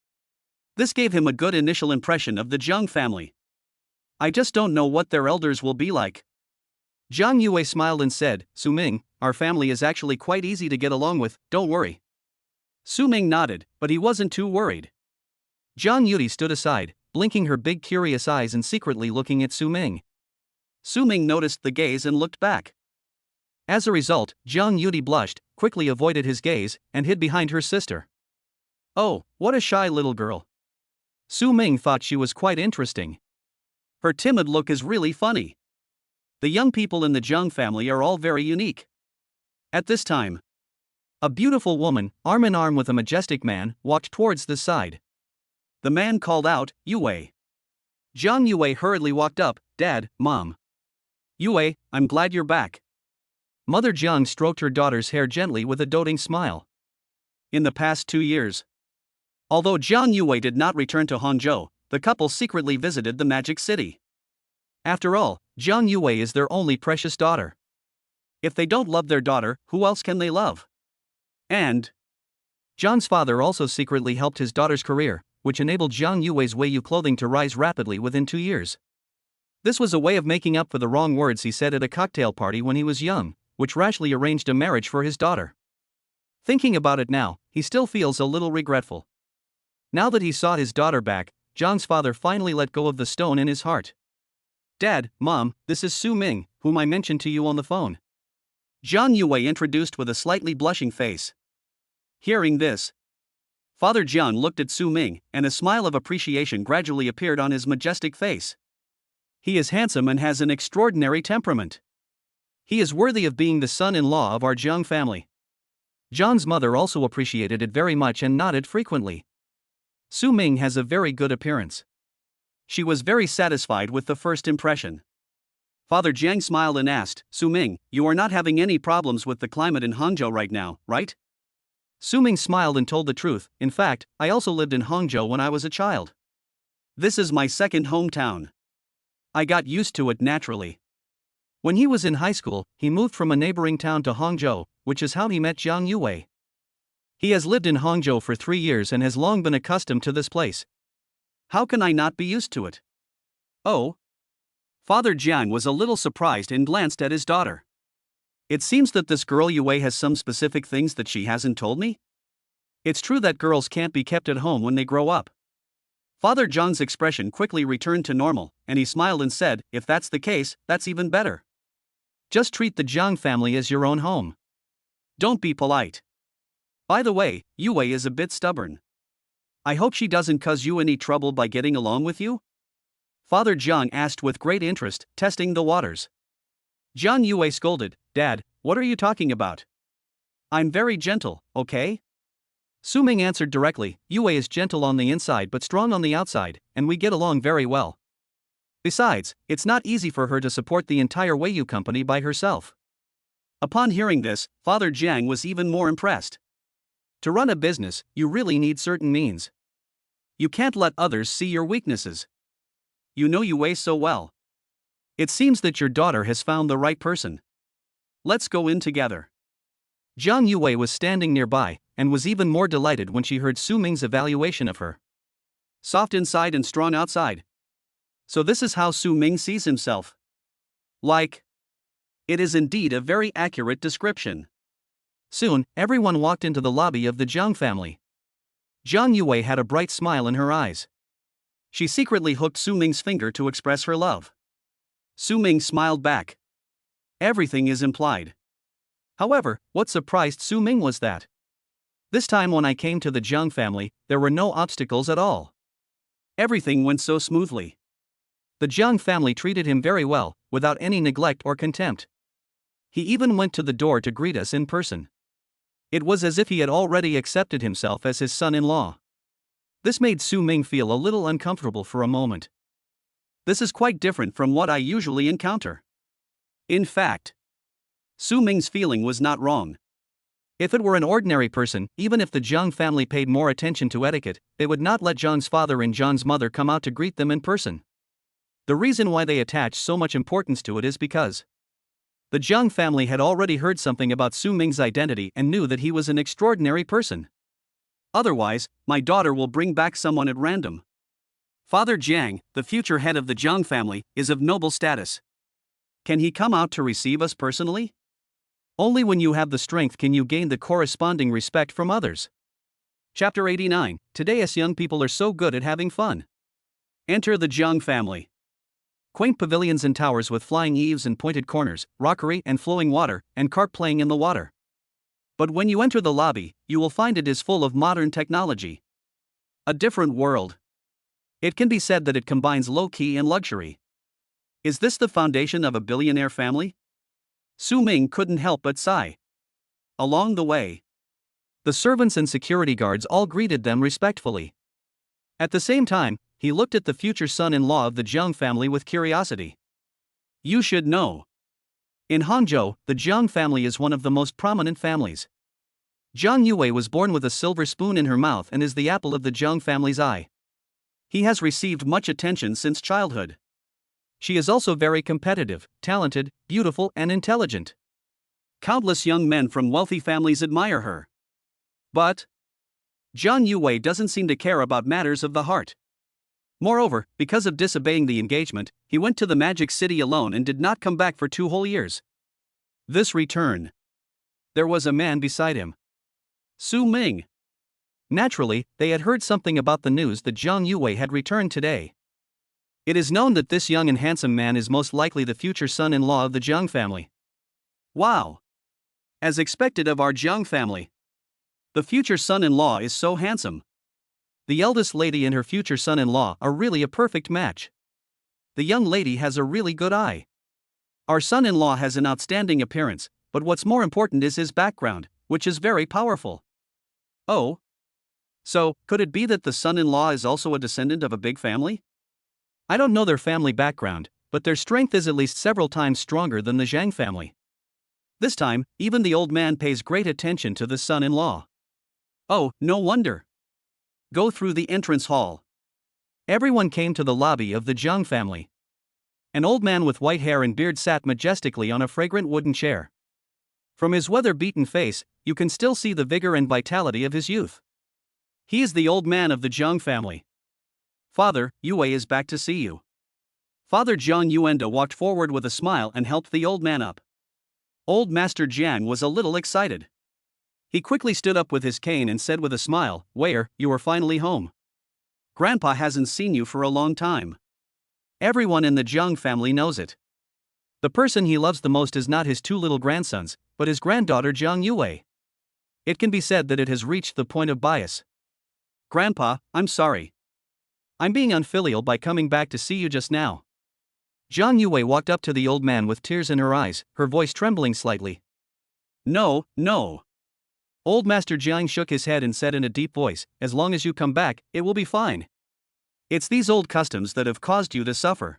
This gave him a good initial impression of the Zhang family. I just don't know what their elders will be like. Zhang Yue smiled and said, Su Ming, our family is actually quite easy to get along with, don't worry. Su Ming nodded, but he wasn't too worried. Zhang Yudi stood aside, blinking her big curious eyes and secretly looking at Su Ming. Su Ming noticed the gaze and looked back. As a result, Zhang Yudi blushed, quickly avoided his gaze, and hid behind her sister. Oh, what a shy little girl. Su Ming thought she was quite interesting. Her timid look is really funny. The young people in the Zhang family are all very unique. At this time, a beautiful woman, arm in arm with a majestic man, walked towards the side. The man called out, Yue. Zhang Yue hurriedly walked up, Dad, Mom. Yue, I'm glad you're back. Mother Zhang stroked her daughter's hair gently with a doting smile. In the past 2 years. Although Zhang Yue did not return to Hangzhou, the couple secretly visited the Magic City. After all, Zhang Yue is their only precious daughter. If they don't love their daughter, who else can they love? And Zhang's father also secretly helped his daughter's career, which enabled Zhang Yue's Weiyu clothing to rise rapidly within 2 years. This was a way of making up for the wrong words he said at a cocktail party when he was young, which rashly arranged a marriage for his daughter. Thinking about it now, he still feels a little regretful. Now that he saw his daughter back, Zhang's father finally let go of the stone in his heart. Dad, Mom, this is Su Ming, whom I mentioned to you on the phone. Zhang Yue introduced with a slightly blushing face. Hearing this, Father Jiang looked at Su Ming, and a smile of appreciation gradually appeared on his majestic face. He is handsome and has an extraordinary temperament. He is worthy of being the son-in-law of our Jiang family. Zhang's mother also appreciated it very much and nodded frequently. Su Ming has a very good appearance. She was very satisfied with the first impression. Father Jiang smiled and asked, Su Ming, you are not having any problems with the climate in Hangzhou right now, right? Su Ming smiled and told the truth. In fact, I also lived in Hangzhou when I was a child. This is my second hometown. I got used to it naturally. When he was in high school, he moved from a neighboring town to Hangzhou, which is how he met Zhang Yue. He has lived in Hangzhou for 3 years and has long been accustomed to this place. How can I not be used to it? Oh. Father Jiang was a little surprised and glanced at his daughter. It seems that this girl Yue has some specific things that she hasn't told me? It's true that girls can't be kept at home when they grow up. Father Jiang's expression quickly returned to normal, and he smiled and said, if that's the case, that's even better. Just treat the Jiang family as your own home. Don't be polite. By the way, Yue is a bit stubborn. I hope she doesn't cause you any trouble by getting along with you? Father Jiang asked with great interest, testing the waters. Zhang Yue scolded, Dad, what are you talking about? I'm very gentle, okay? Su Ming answered directly, Yue is gentle on the inside but strong on the outside, and we get along very well. Besides, it's not easy for her to support the entire Weiyu company by herself. Upon hearing this, Father Jiang was even more impressed. To run a business, you really need certain means. You can't let others see your weaknesses. you know Yue so well. It seems that your daughter has found the right person. Let's go in together. Jiang Yue was standing nearby, and was even more delighted when she heard Su Ming's evaluation of her. Soft inside and strong outside. So this is how Su Ming sees himself. Like. It is indeed a very accurate description. Soon, everyone walked into the lobby of the Jiang family. Jiang Yue had a bright smile in her eyes. She secretly hooked Su Ming's finger to express her love. Su Ming smiled back. Everything is implied. However, what surprised Su Ming was that this time when I came to the Jiang family, there were no obstacles at all. Everything went so smoothly. The Jiang family treated him very well, without any neglect or contempt. He even went to the door to greet us in person. It was as if he had already accepted himself as his son-in-law. This made Su Ming feel a little uncomfortable for a moment. This is quite different from what I usually encounter. In fact, Su Ming's feeling was not wrong. If it were an ordinary person, even if the Jiang family paid more attention to etiquette, they would not let Jiang's father and Jiang's mother come out to greet them in person. The reason why they attach so much importance to it is because the Jiang family had already heard something about Su Ming's identity and knew that he was an extraordinary person. Otherwise, my daughter will bring back someone at random. Father Jiang, the future head of the Jiang family, is of noble status. Can he come out to receive us personally? Only when you have the strength can you gain the corresponding respect from others. Chapter 89. Today us young people are so good at having fun. Enter the Jiang family. Quaint pavilions and towers with flying eaves and pointed corners, rockery and flowing water, and carp playing in the water. But when you enter the lobby, you will find it is full of modern technology. A different world. It can be said that it combines low-key and luxury. Is this the foundation of a billionaire family? Su Ming couldn't help but sigh. Along the way, the servants and security guards all greeted them respectfully. At the same time, he looked at the future son-in-law of the Jiang family with curiosity. You should know. In Hangzhou, the Jiang family is one of the most prominent families. Jiang Yue was born with a silver spoon in her mouth and is the apple of the Jiang family's eye. He has received much attention since childhood. She is also very competitive, talented, beautiful, and intelligent. Countless young men from wealthy families admire her. But Jiang Yue doesn't seem to care about matters of the heart. Moreover, because of disobeying the engagement, he went to the Magic City alone and did not come back for 2 whole years. This return, there was a man beside him. Su Ming. Naturally, they had heard something about the news that Jiang Yue had returned today. It is known that this young and handsome man is most likely the future son-in-law of the Jiang family. Wow! As expected of our Jiang family. The future son-in-law is so handsome. The eldest lady and her future son-in-law are really a perfect match. The young lady has a really good eye. Our son-in-law has an outstanding appearance, but what's more important is his background, which is very powerful. Oh? So, could it be that the son-in-law is also a descendant of a big family? I don't know their family background, but their strength is at least several times stronger than the Zhang family. This time, even the old man pays great attention to the son-in-law. Oh, no wonder. Go through the entrance hall. Everyone came to the lobby of the Jiang family. An old man with white hair and beard sat majestically on a fragrant wooden chair. From his weather-beaten face, you can still see the vigor and vitality of his youth. He is the old man of the Jiang family. Father, Yue is back to see you. Father Jiang Yuenda walked forward with a smile and helped the old man up. Old Master Jiang was a little excited. He quickly stood up with his cane and said with a smile, "Where, you are finally home. Grandpa hasn't seen you for a long time. Everyone in the Jiang family knows it. The person he loves the most is not his 2 little grandsons, but his granddaughter Jiang Yue. It can be said that it has reached the point of bias. Grandpa, I'm sorry. I'm being unfilial by coming back to see you just now." Jiang Yue walked up to the old man with tears in her eyes, her voice trembling slightly. No. Old Master Jiang shook his head and said in a deep voice, "As long as you come back, it will be fine. It's these old customs that have caused you to suffer.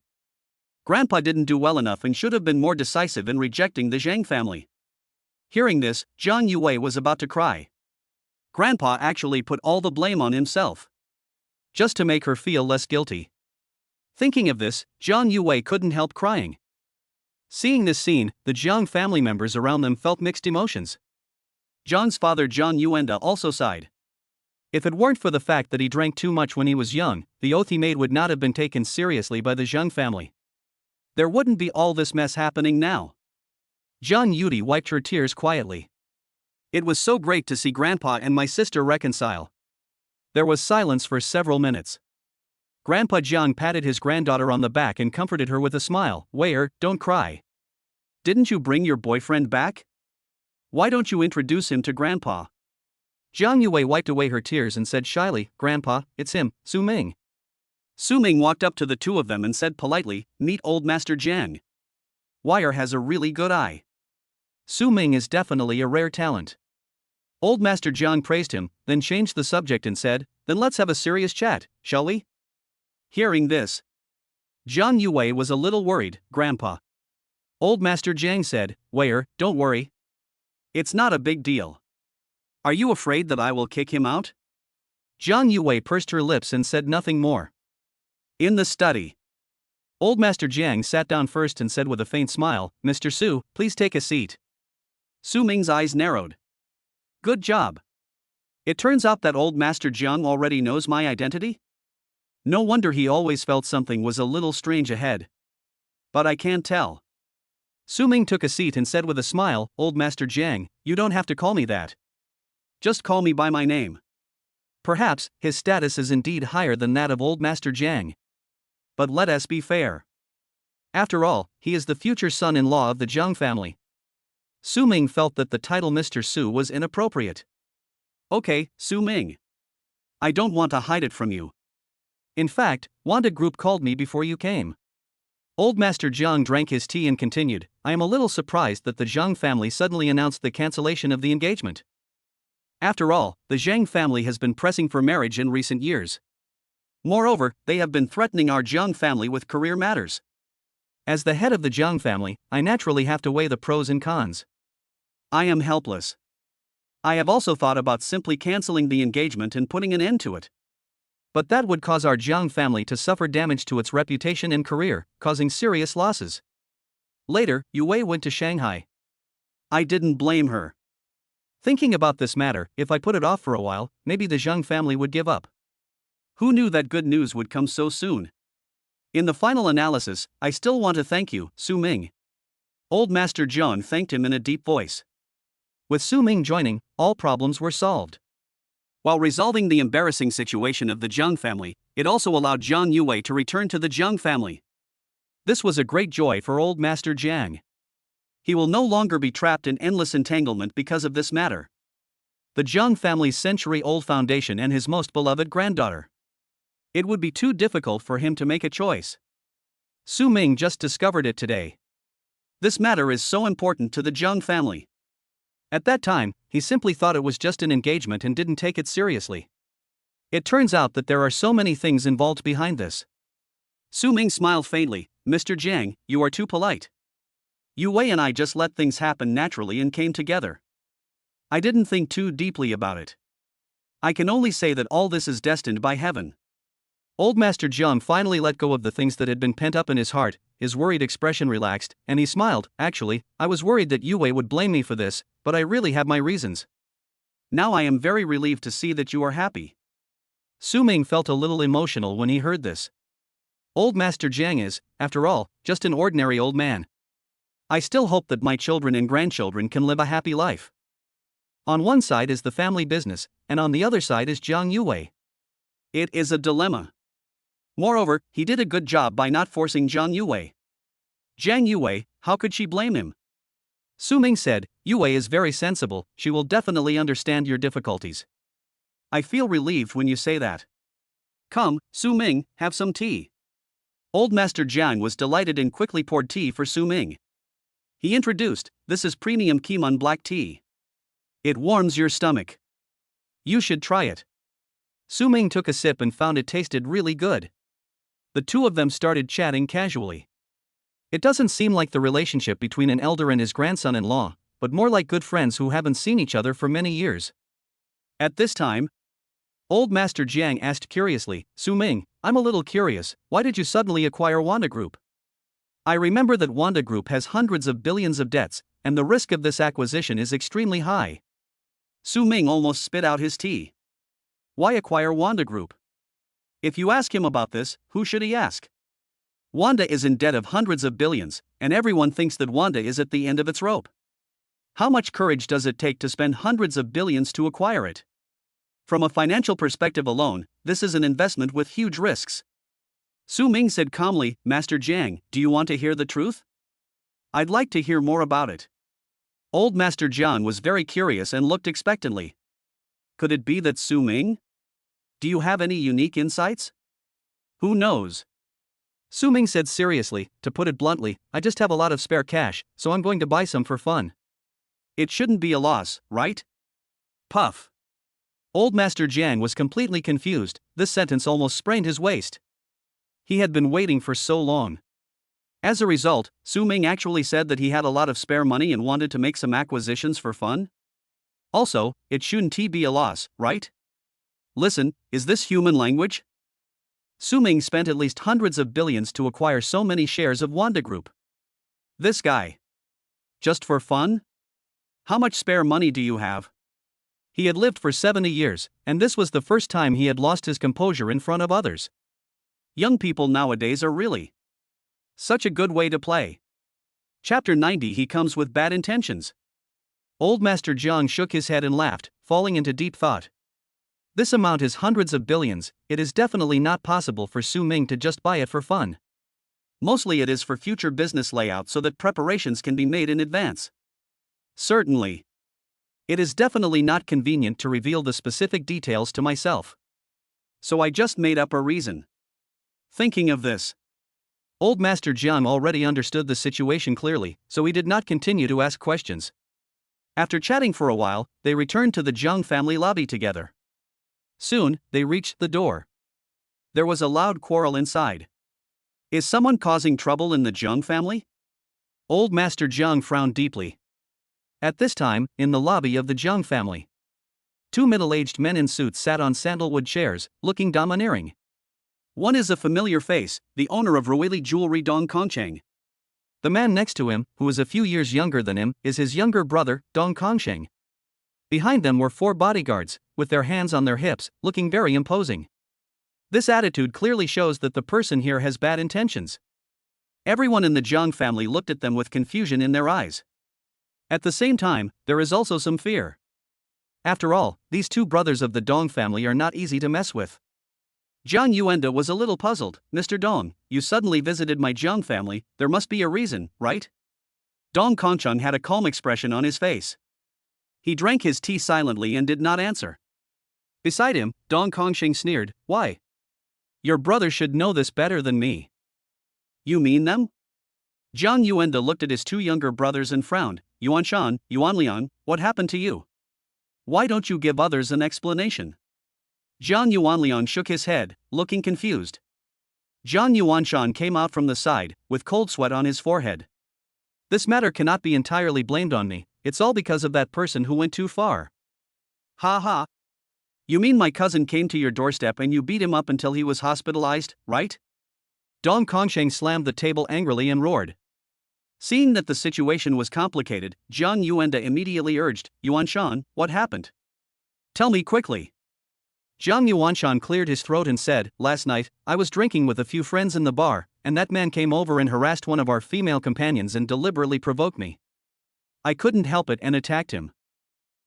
Grandpa didn't do well enough and should have been more decisive in rejecting the Zhang family." Hearing this, Jiang Yue was about to cry. Grandpa actually put all the blame on himself. Just to make her feel less guilty. Thinking of this, Jiang Yue couldn't help crying. Seeing this scene, the Jiang family members around them felt mixed emotions. Jiang's father Jiang Yuanda also sighed. If it weren't for the fact that he drank too much when he was young, the oath he made would not have been taken seriously by the Jiang family. There wouldn't be all this mess happening now. Jiang Yudi wiped her tears quietly. It was so great to see Grandpa and my sister reconcile. There was silence for several minutes. Grandpa Jiang patted his granddaughter on the back and comforted her with a smile. Wei, don't cry. Didn't you bring your boyfriend back? Why don't you introduce him to Grandpa? Jiang Yue wiped away her tears and said shyly, Grandpa, it's him, Su Ming. Su Ming walked up to the two of them and said politely, meet old Master Jiang. Wire has a really good eye. Su Ming is definitely a rare talent. Old Master Jiang praised him, then changed the subject and said, then let's have a serious chat, shall we? Hearing this, Jiang Yue was a little worried. Grandpa. Old Master Jiang said, Wei, don't worry. It's not a big deal. Are you afraid that I will kick him out? Jiang Yue pursed her lips and said nothing more. In the study, Old Master Jiang sat down first and said with a faint smile, Mr. Su, please take a seat. Su Ming's eyes narrowed. Good job. It turns out that old Master Jiang already knows my identity? No wonder he always felt something was a little strange ahead. But I can't tell. Su Ming took a seat and said with a smile, Old Master Jiang, you don't have to call me that. Just call me by my name. Perhaps his status is indeed higher than that of old Master Jiang. But let us be fair. After all, he is the future son-in-law of the Jiang family. Su Ming felt that the title Mr. Su was inappropriate. Okay, Su Ming. I don't want to hide it from you. In fact, Wanda Group called me before you came. Old Master Jiang drank his tea and continued, I am a little surprised that the Jiang family suddenly announced the cancellation of the engagement. After all, the Zhang family has been pressing for marriage in recent years. Moreover, they have been threatening our Jiang family with career matters. As the head of the Jiang family, I naturally have to weigh the pros and cons. I am helpless. I have also thought about simply canceling the engagement and putting an end to it. But that would cause our Jiang family to suffer damage to its reputation and career, causing serious losses. Later, Yue went to Shanghai. I didn't blame her. Thinking about this matter, if I put it off for a while, maybe the Zhang family would give up. Who knew that good news would come so soon? In the final analysis, I still want to thank you, Su Ming. Old Master Jiang thanked him in a deep voice. With Su Ming joining, all problems were solved. While resolving the embarrassing situation of the Jiang family, it also allowed Jiang Yue to return to the Jiang family. This was a great joy for old Master Jiang. He will no longer be trapped in endless entanglement because of this matter. The Jiang family's century-old foundation and his most beloved granddaughter. It would be too difficult for him to make a choice. Su Ming just discovered it today. This matter is so important to the Jiang family. At that time, he simply thought it was just an engagement and didn't take it seriously. It turns out that there are so many things involved behind this. Su Ming smiled faintly, Mr. Jiang, you are too polite. Yue and I just let things happen naturally and came together. I didn't think too deeply about it. I can only say that all this is destined by heaven. Old Master Jiang finally let go of the things that had been pent up in his heart, his worried expression relaxed, and he smiled. Actually, I was worried that Yue would blame me for this, but I really have my reasons. Now I am very relieved to see that you are happy. Su Ming felt a little emotional when he heard this. Old Master Jiang is, after all, just an ordinary old man. I still hope that my children and grandchildren can live a happy life. On one side is the family business, and on the other side is Jiang Yue. It is a dilemma. Moreover, he did a good job by not forcing Jiang Yue. Jiang Yue, how could she blame him? Su Ming said, Yue is very sensible, she will definitely understand your difficulties. I feel relieved when you say that. Come, Su Ming, have some tea. Old Master Jiang was delighted and quickly poured tea for Su Ming. He introduced, this is premium Kimon black tea. It warms your stomach. You should try it. Su Ming took a sip and found it tasted really good. The two of them started chatting casually. It doesn't seem like the relationship between an elder and his grandson-in-law, but more like good friends who haven't seen each other for many years. At this time, Old Master Jiang asked curiously. Su Ming, I'm a little curious, why did you suddenly acquire Wanda Group? I remember that Wanda Group has hundreds of billions of debts, and the risk of this acquisition is extremely high. Su Ming almost spit out his tea. Why acquire Wanda Group? If you ask him about this, who should he ask? Wanda is in debt of hundreds of billions, and everyone thinks that Wanda is at the end of its rope. How much courage does it take to spend hundreds of billions to acquire it? From a financial perspective alone, this is an investment with huge risks. Su Ming said calmly, Master Jiang, do you want to hear the truth? I'd like to hear more about it. Old Master Jiang was very curious and looked expectantly. Could it be that Su Ming? Do you have any unique insights? Who knows? Su Ming said seriously, to put it bluntly, I just have a lot of spare cash, so I'm going to buy some for fun. It shouldn't be a loss, right? Puff. Old Master Jiang was completely confused. This sentence almost sprained his waist. He had been waiting for so long. As a result, Su Ming actually said that he had a lot of spare money and wanted to make some acquisitions for fun? Also, it shouldn't be a loss, right? Listen, is this human language? Su Ming spent at least hundreds of billions to acquire so many shares of Wanda Group. This guy. Just for fun? How much spare money do you have? He had lived for 70 years, and this was the first time he had lost his composure in front of others. Young people nowadays are really such a good way to play. Chapter 90. He comes with bad intentions. Old Master Jiang shook his head and laughed, falling into deep thought. This amount is hundreds of billions, it is definitely not possible for Su Ming to just buy it for fun. Mostly it is for future business layout so that preparations can be made in advance. Certainly. It is definitely not convenient to reveal the specific details to myself. So I just made up a reason. Thinking of this, Old Master Jiang already understood the situation clearly, so he did not continue to ask questions. After chatting for a while, they returned to the Jiang family lobby together. Soon, they reached the door. There was a loud quarrel inside. Is someone causing trouble in the Jiang family? Old Master Jiang frowned deeply. At this time, in the lobby of the Jiang family, two middle-aged men in suits sat on sandalwood chairs, looking domineering. One is a familiar face, the owner of Ruili Jewelry Dong Kongsheng. The man next to him, who is a few years younger than him, is his younger brother, Dong Kongsheng. Behind them were 4 bodyguards, with their hands on their hips, looking very imposing. This attitude clearly shows that the person here has bad intentions. Everyone in the Jiang family looked at them with confusion in their eyes. At the same time, there is also some fear. After all, these 2 brothers of the Dong family are not easy to mess with. Jiang Yuanda was a little puzzled. Mr. Dong, you suddenly visited my Jiang family, there must be a reason, right? Dong Kongsheng had a calm expression on his face. He drank his tea silently and did not answer. Beside him, Dong Kongsheng sneered, why? Your brother should know this better than me. You mean them? Jiang Yuanda looked at his 2 younger brothers and frowned. Yuanshan, Yuanliang, what happened to you? Why don't you give others an explanation? Jiang Yuanliang shook his head, looking confused. Jiang Yuanshan came out from the side, with cold sweat on his forehead. This matter cannot be entirely blamed on me, it's all because of that person who went too far. Ha ha. You mean my cousin came to your doorstep and you beat him up until he was hospitalized, right? Dong Kongsheng slammed the table angrily and roared. Seeing that the situation was complicated, Jiang Yuanda immediately urged, Yuanshan, what happened? Tell me quickly. Jiang Yuanshan cleared his throat and said, last night, I was drinking with a few friends in the bar, and that man came over and harassed one of our female companions and deliberately provoked me. I couldn't help it and attacked him.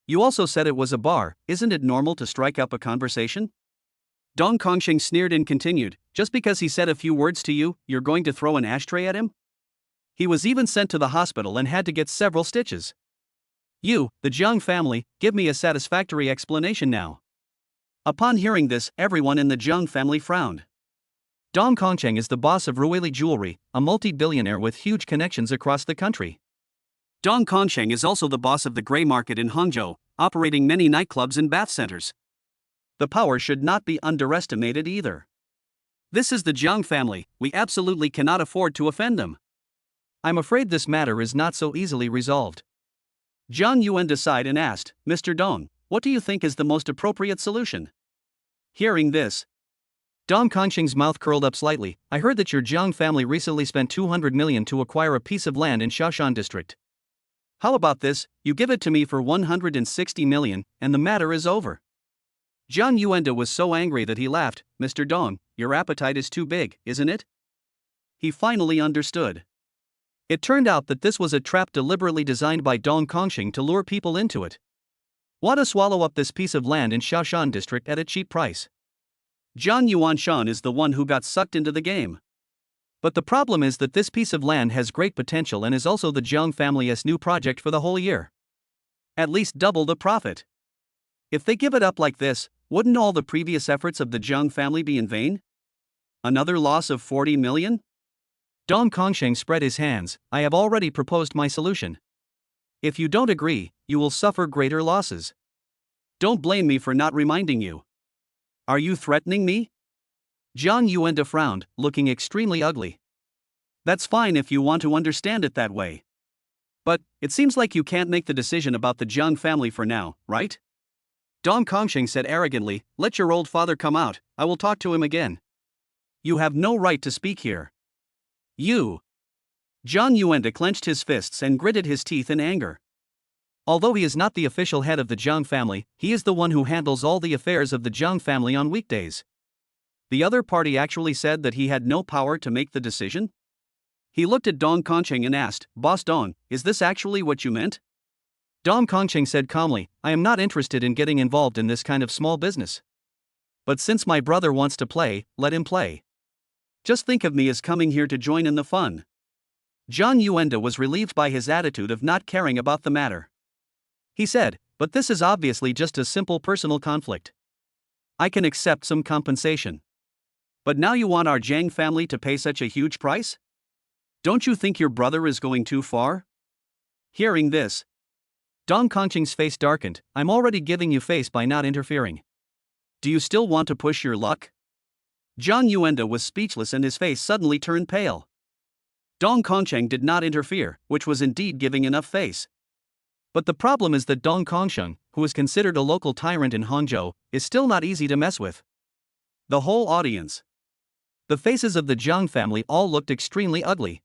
You also said it was a bar, isn't it normal to strike up a conversation? Dong Kongsheng sneered and continued, just because he said a few words to you, you're going to throw an ashtray at him? He was even sent to the hospital and had to get several stitches. You, the Jiang family, give me a satisfactory explanation now. Upon hearing this, everyone in the Jiang family frowned. Dong Kongsheng is the boss of Ruili Jewelry, a multi-billionaire with huge connections across the country. Dong Kongsheng is also the boss of the Grey Market in Hangzhou, operating many nightclubs and bath centers. The power should not be underestimated either. This is the Jiang family, we absolutely cannot afford to offend them. I'm afraid this matter is not so easily resolved. Jiang Yuan sighed and asked, Mr. Dong, what do you think is the most appropriate solution? Hearing this, Dong Kongqing's mouth curled up slightly. I heard that your Jiang family recently spent 200 million to acquire a piece of land in Shaoshan district. How about this, you give it to me for 160 million, and the matter is over. Zhang Yuanda was so angry that he laughed. Mr. Dong, your appetite is too big, isn't it? He finally understood. It turned out that this was a trap deliberately designed by Dong Kongqing to lure people into it. Want to swallow up this piece of land in Shaoshan district at a cheap price. Zhang Yuanshan is the one who got sucked into the game. But the problem is that this piece of land has great potential and is also the Jiang family's new project for the whole year. At least double the profit. If they give it up like this, wouldn't all the previous efforts of the Jiang family be in vain? Another loss of 40 million? Dong Kongqing spread his hands. I have already proposed my solution. If you don't agree, you will suffer greater losses. Don't blame me for not reminding you. Are you threatening me? Zhang Yuanda frowned, looking extremely ugly. That's fine if you want to understand it that way. But, it seems like you can't make the decision about the Jiang family for now, right? Dong Kongqing said arrogantly, let your old father come out, I will talk to him again. You have no right to speak here. You. Zhang Yuanda clenched his fists and gritted his teeth in anger. Although he is not the official head of the Jiang family, he is the one who handles all the affairs of the Jiang family on weekdays. The other party actually said that he had no power to make the decision? He looked at Dong Kongqing and asked, Boss Dong, is this actually what you meant? Dong Kongqing said calmly, I am not interested in getting involved in this kind of small business. But since my brother wants to play, let him play. Just think of me as coming here to join in the fun. Zhang Yuanda was relieved by his attitude of not caring about the matter. He said, but this is obviously just a simple personal conflict. I can accept some compensation. But now you want our Jiang family to pay such a huge price? Don't you think your brother is going too far? Hearing this, Dong Kongqing's face darkened. I'm already giving you face by not interfering. Do you still want to push your luck? Zhang Yuanda was speechless and his face suddenly turned pale. Dong Kongqing did not interfere, which was indeed giving enough face. But the problem is that Dong Kongqing, who is considered a local tyrant in Hangzhou, is still not easy to mess with. The whole audience. The faces of the Jiang family all looked extremely ugly.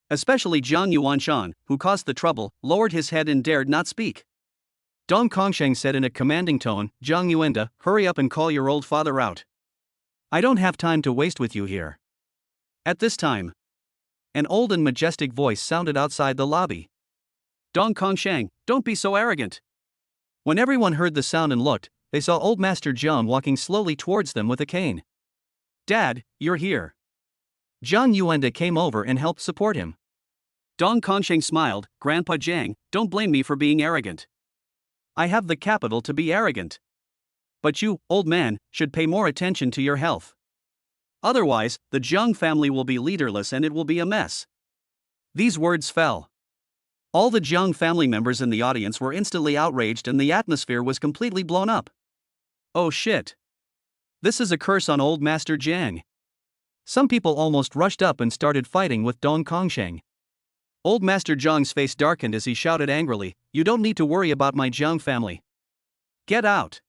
Especially Zhang Yuanshan, who caused the trouble, lowered his head and dared not speak. Dong Kongqing said in a commanding tone, Zhang Yuanda, hurry up and call your old father out. I don't have time to waste with you here. At this time, an old and majestic voice sounded outside the lobby. Dong Kongqing, don't be so arrogant. When everyone heard the sound and looked, they saw old Master Jiang walking slowly towards them with a cane. Dad, you're here. Zhang Yuanda came over and helped support him. Dong Kongqing smiled, Grandpa Jiang, don't blame me for being arrogant. I have the capital to be arrogant. But you, old man, should pay more attention to your health. Otherwise, the Jiang family will be leaderless and it will be a mess. These words fell. All the Jiang family members in the audience were instantly outraged and the atmosphere was completely blown up. Oh shit. This is a curse on old Master Jiang. Some people almost rushed up and started fighting with Dong Kongqing. Old Master Jiang's face darkened as he shouted angrily, you don't need to worry about my Jiang family. Get out.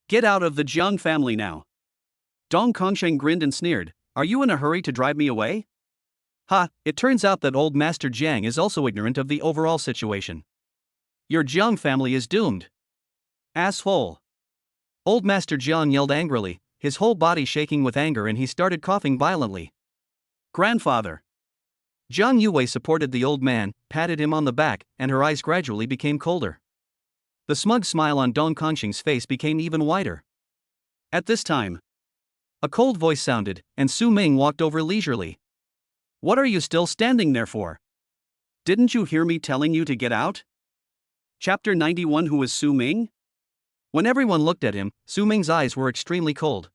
Get out of the Jiang family now. Dong Kongqing grinned and sneered, are you in a hurry to drive me away? Ha, it turns out that old Master Jiang is also ignorant of the overall situation. Your Jiang family is doomed. Asshole. Old Master Jiang yelled angrily, his whole body shaking with anger and he started coughing violently. Grandfather. Zhang Yue supported the old man, patted him on the back, and her eyes gradually became colder. The smug smile on Dong Kongqing's face became even wider. At this time, a cold voice sounded, and Su Ming walked over leisurely. What are you still standing there for? Didn't you hear me telling you to get out? Chapter 91. Who is Su Ming? When everyone looked at him, Su Ming's eyes were extremely cold.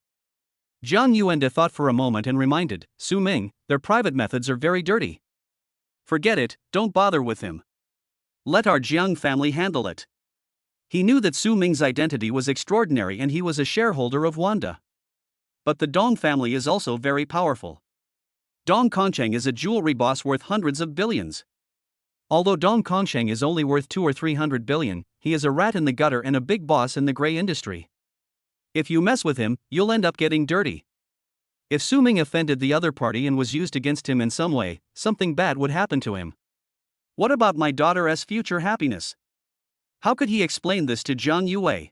Zhang Yuanda thought for a moment and reminded, Su Ming, their private methods are very dirty. Forget it, don't bother with him. Let our Jiang family handle it. He knew that Su Ming's identity was extraordinary and he was a shareholder of Wanda. But the Dong family is also very powerful. Dong Kongqing is a jewelry boss worth hundreds of billions. Although Dong Kongqing is only worth 200 or 300 billion, he is a rat in the gutter and a big boss in the grey industry. If you mess with him, you'll end up getting dirty. If Su Ming offended the other party and was used against him in some way, something bad would happen to him. What about my daughter's future happiness? How could he explain this to Zhang Yue?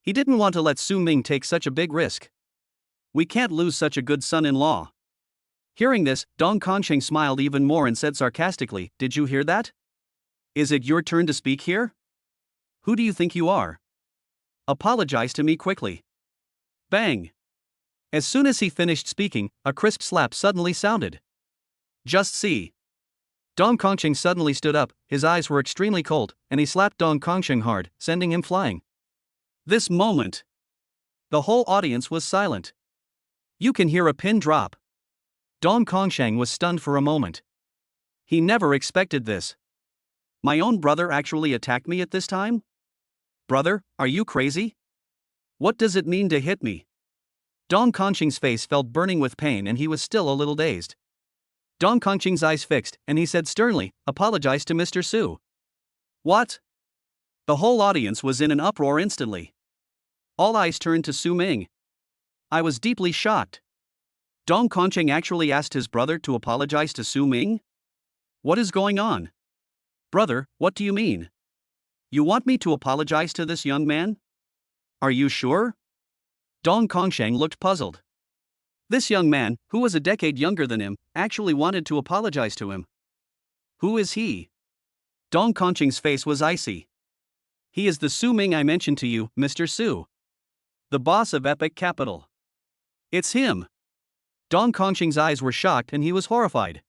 He didn't want to let Su Ming take such a big risk. We can't lose such a good son-in-law. Hearing this, Dong Consheng smiled even more and said sarcastically, "Did you hear that? Is it your turn to speak here? Who do you think you are? Apologize to me quickly." Bang! As soon as he finished speaking, a crisp slap suddenly sounded. Just see. Dong Consheng suddenly stood up, his eyes were extremely cold, and he slapped Dong Consheng hard, sending him flying. This moment, the whole audience was silent. You can hear a pin drop. Dong Consheng was stunned for a moment. He never expected this. My own brother actually attacked me at this time? Brother, are you crazy? What does it mean to hit me? Dong Consheng's face felt burning with pain and he was still a little dazed. Dong Consheng's eyes fixed, and he said sternly, "Apologize to Mr. Su." What? The whole audience was in an uproar instantly. All eyes turned to Su Ming. I was deeply shocked. Dong Consheng actually asked his brother to apologize to Su Ming? What is going on? Brother, what do you mean? You want me to apologize to this young man? Are you sure? Dong Consheng looked puzzled. This young man, who was a decade younger than him, actually wanted to apologize to him. Who is he? Dong Consheng's face was icy. He is the Su Ming I mentioned to you, Mr. Su. The boss of Epic Capital. It's him. Dong Consheng's eyes were shocked and he was horrified.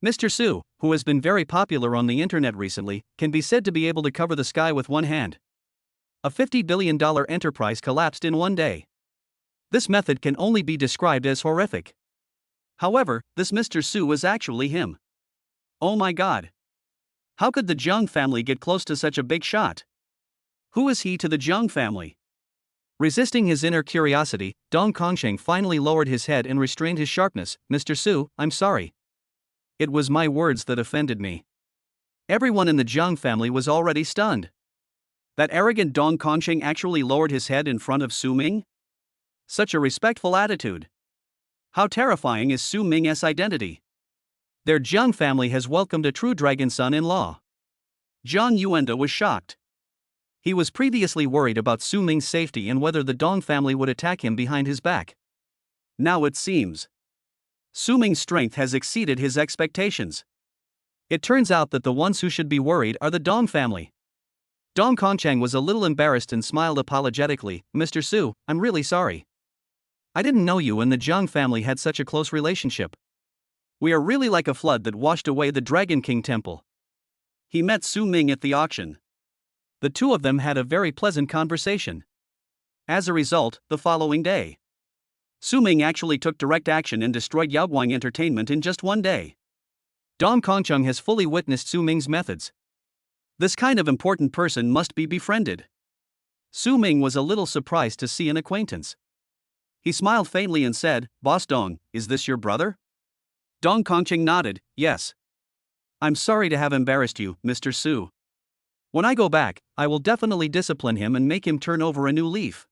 Mr. Su, who has been very popular on the internet recently, can be said to be able to cover the sky with one hand. A $50 billion enterprise collapsed in one day. This method can only be described as horrific. However, this Mr. Su is actually him. Oh my god. How could the Zhang family get close to such a big shot? Who is he to the Zhang family? Resisting his inner curiosity, Dong Consheng finally lowered his head and restrained his sharpness. Mr. Su, I'm sorry. It was my words that offended me. Everyone in the Zhang family was already stunned. That arrogant Dong Consheng actually lowered his head in front of Su Ming? Such a respectful attitude. How terrifying is Su Ming's identity? Their Zhang family has welcomed a true dragon son-in-law. Zhang Yuanda was shocked. He was previously worried about Su Ming's safety and whether the Dong family would attack him behind his back. Now it seems Su Ming's strength has exceeded his expectations. It turns out that the ones who should be worried are the Dong family. Dong Consheng was a little embarrassed and smiled apologetically. Mr. Su, I'm really sorry. I didn't know you and the Zhang family had such a close relationship. We are really like a flood that washed away the Dragon King temple. He met Su Ming at the auction. The two of them had a very pleasant conversation. As a result, the following day, Su Ming actually took direct action and destroyed Yaoguang Entertainment in just one day. Dong Consheng has fully witnessed Su Ming's methods. This kind of important person must be befriended. Su Ming was a little surprised to see an acquaintance. He smiled faintly and said, Boss Dong, is this your brother? Dong Consheng nodded, yes. I'm sorry to have embarrassed you, Mr. Su. When I go back, I will definitely discipline him and make him turn over a new leaf.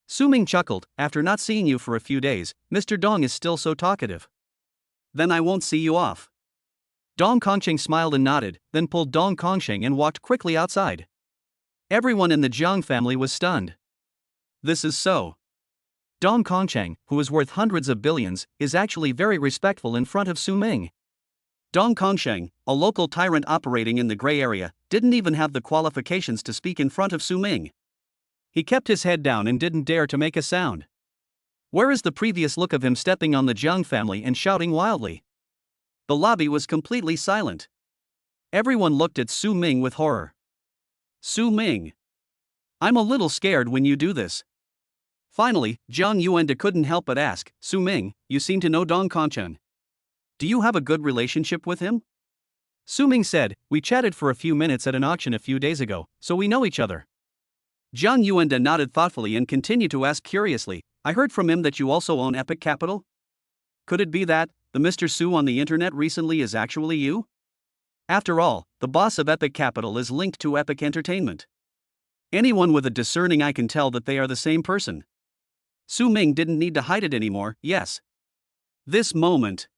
Su Ming chuckled, after not seeing you for a few days, Mr. Dong is still so talkative. Then I won't see you off. Dong Consheng smiled and nodded, then pulled Dong Consheng and walked quickly outside. Everyone in the Zhang family was stunned. This is so. Dong Consheng, who is worth hundreds of billions, is actually very respectful in front of Su Ming. Dong Consheng, a local tyrant operating in the gray area, didn't even have the qualifications to speak in front of Su Ming. He kept his head down and didn't dare to make a sound. Where is the previous look of him stepping on the Zhang family and shouting wildly? The lobby was completely silent. Everyone looked at Su Ming with horror. Su Ming. I'm a little scared when you do this. Finally, Zhang Yuanda couldn't help but ask, Su Ming, you seem to know Dong Consheng. Do you have a good relationship with him? Su Ming said, we chatted for a few minutes at an auction a few days ago, so we know each other. Zhang Yuanda nodded thoughtfully and continued to ask curiously, I heard from him that you also own Epic Capital? Could it be that the Mr. Su on the internet recently is actually you? After all, the boss of Epic Capital is linked to Epic Entertainment. Anyone with a discerning eye can tell that they are the same person. Su Ming didn't need to hide it anymore, yes. This moment.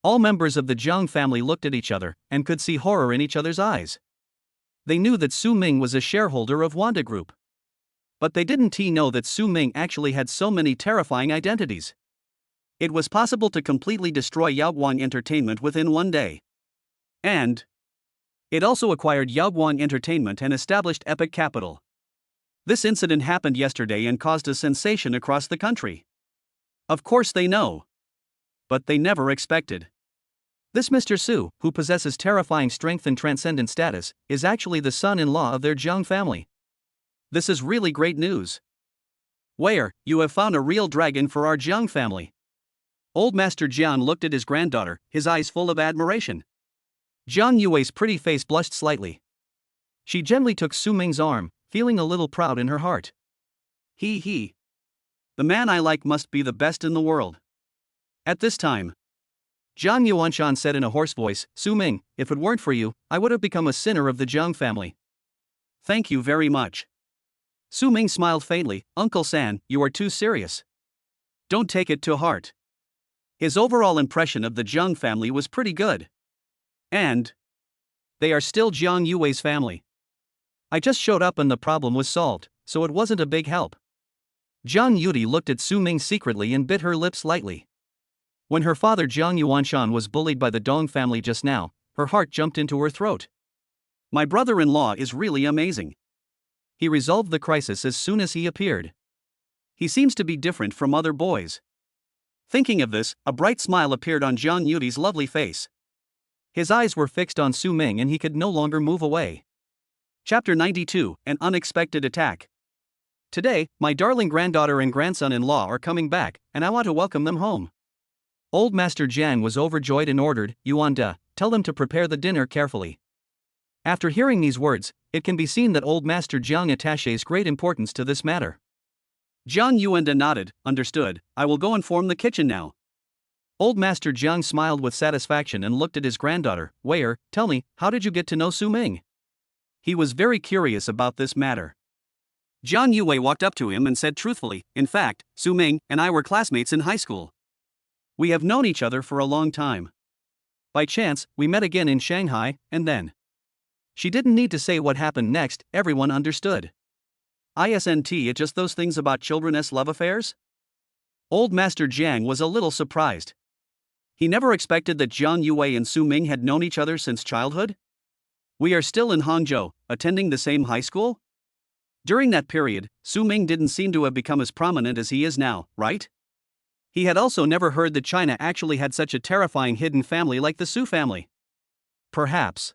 All members of the Jiang family looked at each other and could see horror in each other's eyes. They knew that Su Ming was a shareholder of Wanda Group. But they didn't know that Su Ming actually had so many terrifying identities. It was possible to completely destroy Yaoguang Entertainment within one day. And it also acquired Yaoguang Entertainment and established Epic Capital. This incident happened yesterday and caused a sensation across the country. Of course they know. But they never expected. This Mr. Su, who possesses terrifying strength and transcendent status, is actually the son-in-law of their Jiang family. This is really great news. Where, you have found a real dragon for our Jiang family. Old Master Jiang looked at his granddaughter, his eyes full of admiration. Jiang Yue's pretty face blushed slightly. She gently took Su Ming's arm, feeling a little proud in her heart. He. The man I like must be the best in the world. At this time, Jiang Yuanshan said in a hoarse voice, Su Ming, if it weren't for you, I would have become a sinner of the Jiang family. Thank you very much. Su Ming smiled faintly, Uncle San, you are too serious. Don't take it to heart. His overall impression of the Jiang family was pretty good. And they are still Jiang Yue's family. I just showed up and the problem was solved, so it wasn't a big help. Jiang Yudi looked at Su Ming secretly and bit her lips lightly. When her father Jiang Yuanshan was bullied by the Dong family just now, her heart jumped into her throat. My brother-in-law is really amazing. He resolved the crisis as soon as he appeared. He seems to be different from other boys. Thinking of this, a bright smile appeared on Jiang Yudi's lovely face. His eyes were fixed on Su Ming and he could no longer move away. Chapter 92, An Unexpected Attack. Today, my darling granddaughter and grandson-in-law are coming back, and I want to welcome them home. Old Master Jiang was overjoyed and ordered, Yuan De, tell them to prepare the dinner carefully. After hearing these words, it can be seen that Old Master Jiang attaches great importance to this matter. Jiang Yuanda nodded, understood, I will go inform the kitchen now. Old Master Jiang smiled with satisfaction and looked at his granddaughter, Wei, tell me, how did you get to know Su Ming? He was very curious about this matter. Jiang Yue walked up to him and said truthfully, in fact, Su Ming and I were classmates in high school. We have known each other for a long time. By chance, we met again in Shanghai, and then. She didn't need to say what happened next, everyone understood. Isn't it just those things about children's love affairs? Old Master Jiang was a little surprised. He never expected that Jiang Yue and Su Ming had known each other since childhood. We are still in Hangzhou, attending the same high school? During that period, Su Ming didn't seem to have become as prominent as he is now, right? He had also never heard that China actually had such a terrifying hidden family like the Su family. Perhaps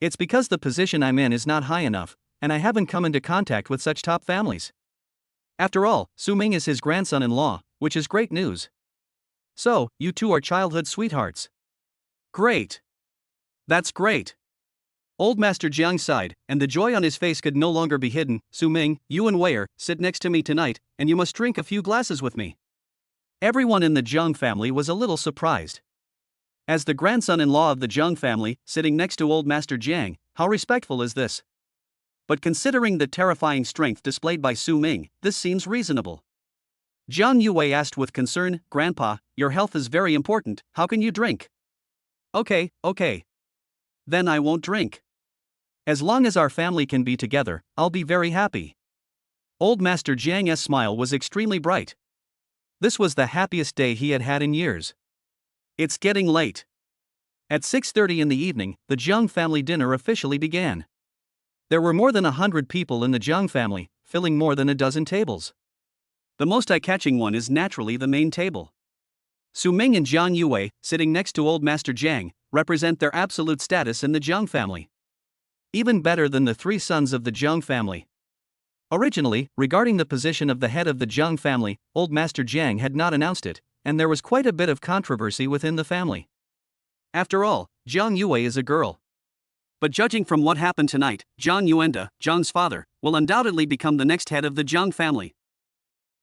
it's because the position I'm in is not high enough, and I haven't come into contact with such top families. After all, Su Ming is his grandson-in-law, which is great news. So, you two are childhood sweethearts. Great. That's great. Old Master Jiang sighed, and the joy on his face could no longer be hidden. Su Ming, you and Wei sit next to me tonight, and you must drink a few glasses with me. Everyone in the Jiang family was a little surprised. As the grandson-in-law of the Jiang family, sitting next to Old Master Jiang, how respectful is this? But considering the terrifying strength displayed by Su Ming, this seems reasonable. Jiang Yue asked with concern, Grandpa, your health is very important, how can you drink? Okay. Then I won't drink. As long as our family can be together, I'll be very happy. Old Master Jiang's smile was extremely bright. This was the happiest day he had had in years. It's getting late. At 6:30 in the evening, the Jiang family dinner officially began. There were more than 100 people in the Jiang family, filling more than a dozen tables. The most eye-catching one is naturally the main table. Su Ming and Jiang Yue, sitting next to Old Master Jiang, represent their absolute status in the Jiang family. Even better than the three sons of the Jiang family. Originally, regarding the position of the head of the Jiang family, Old Master Jiang had not announced it, and there was quite a bit of controversy within the family. After all, Jiang Yue is a girl. But judging from what happened tonight, Jiang Yuanda, Jiang's father, will undoubtedly become the next head of the Jiang family.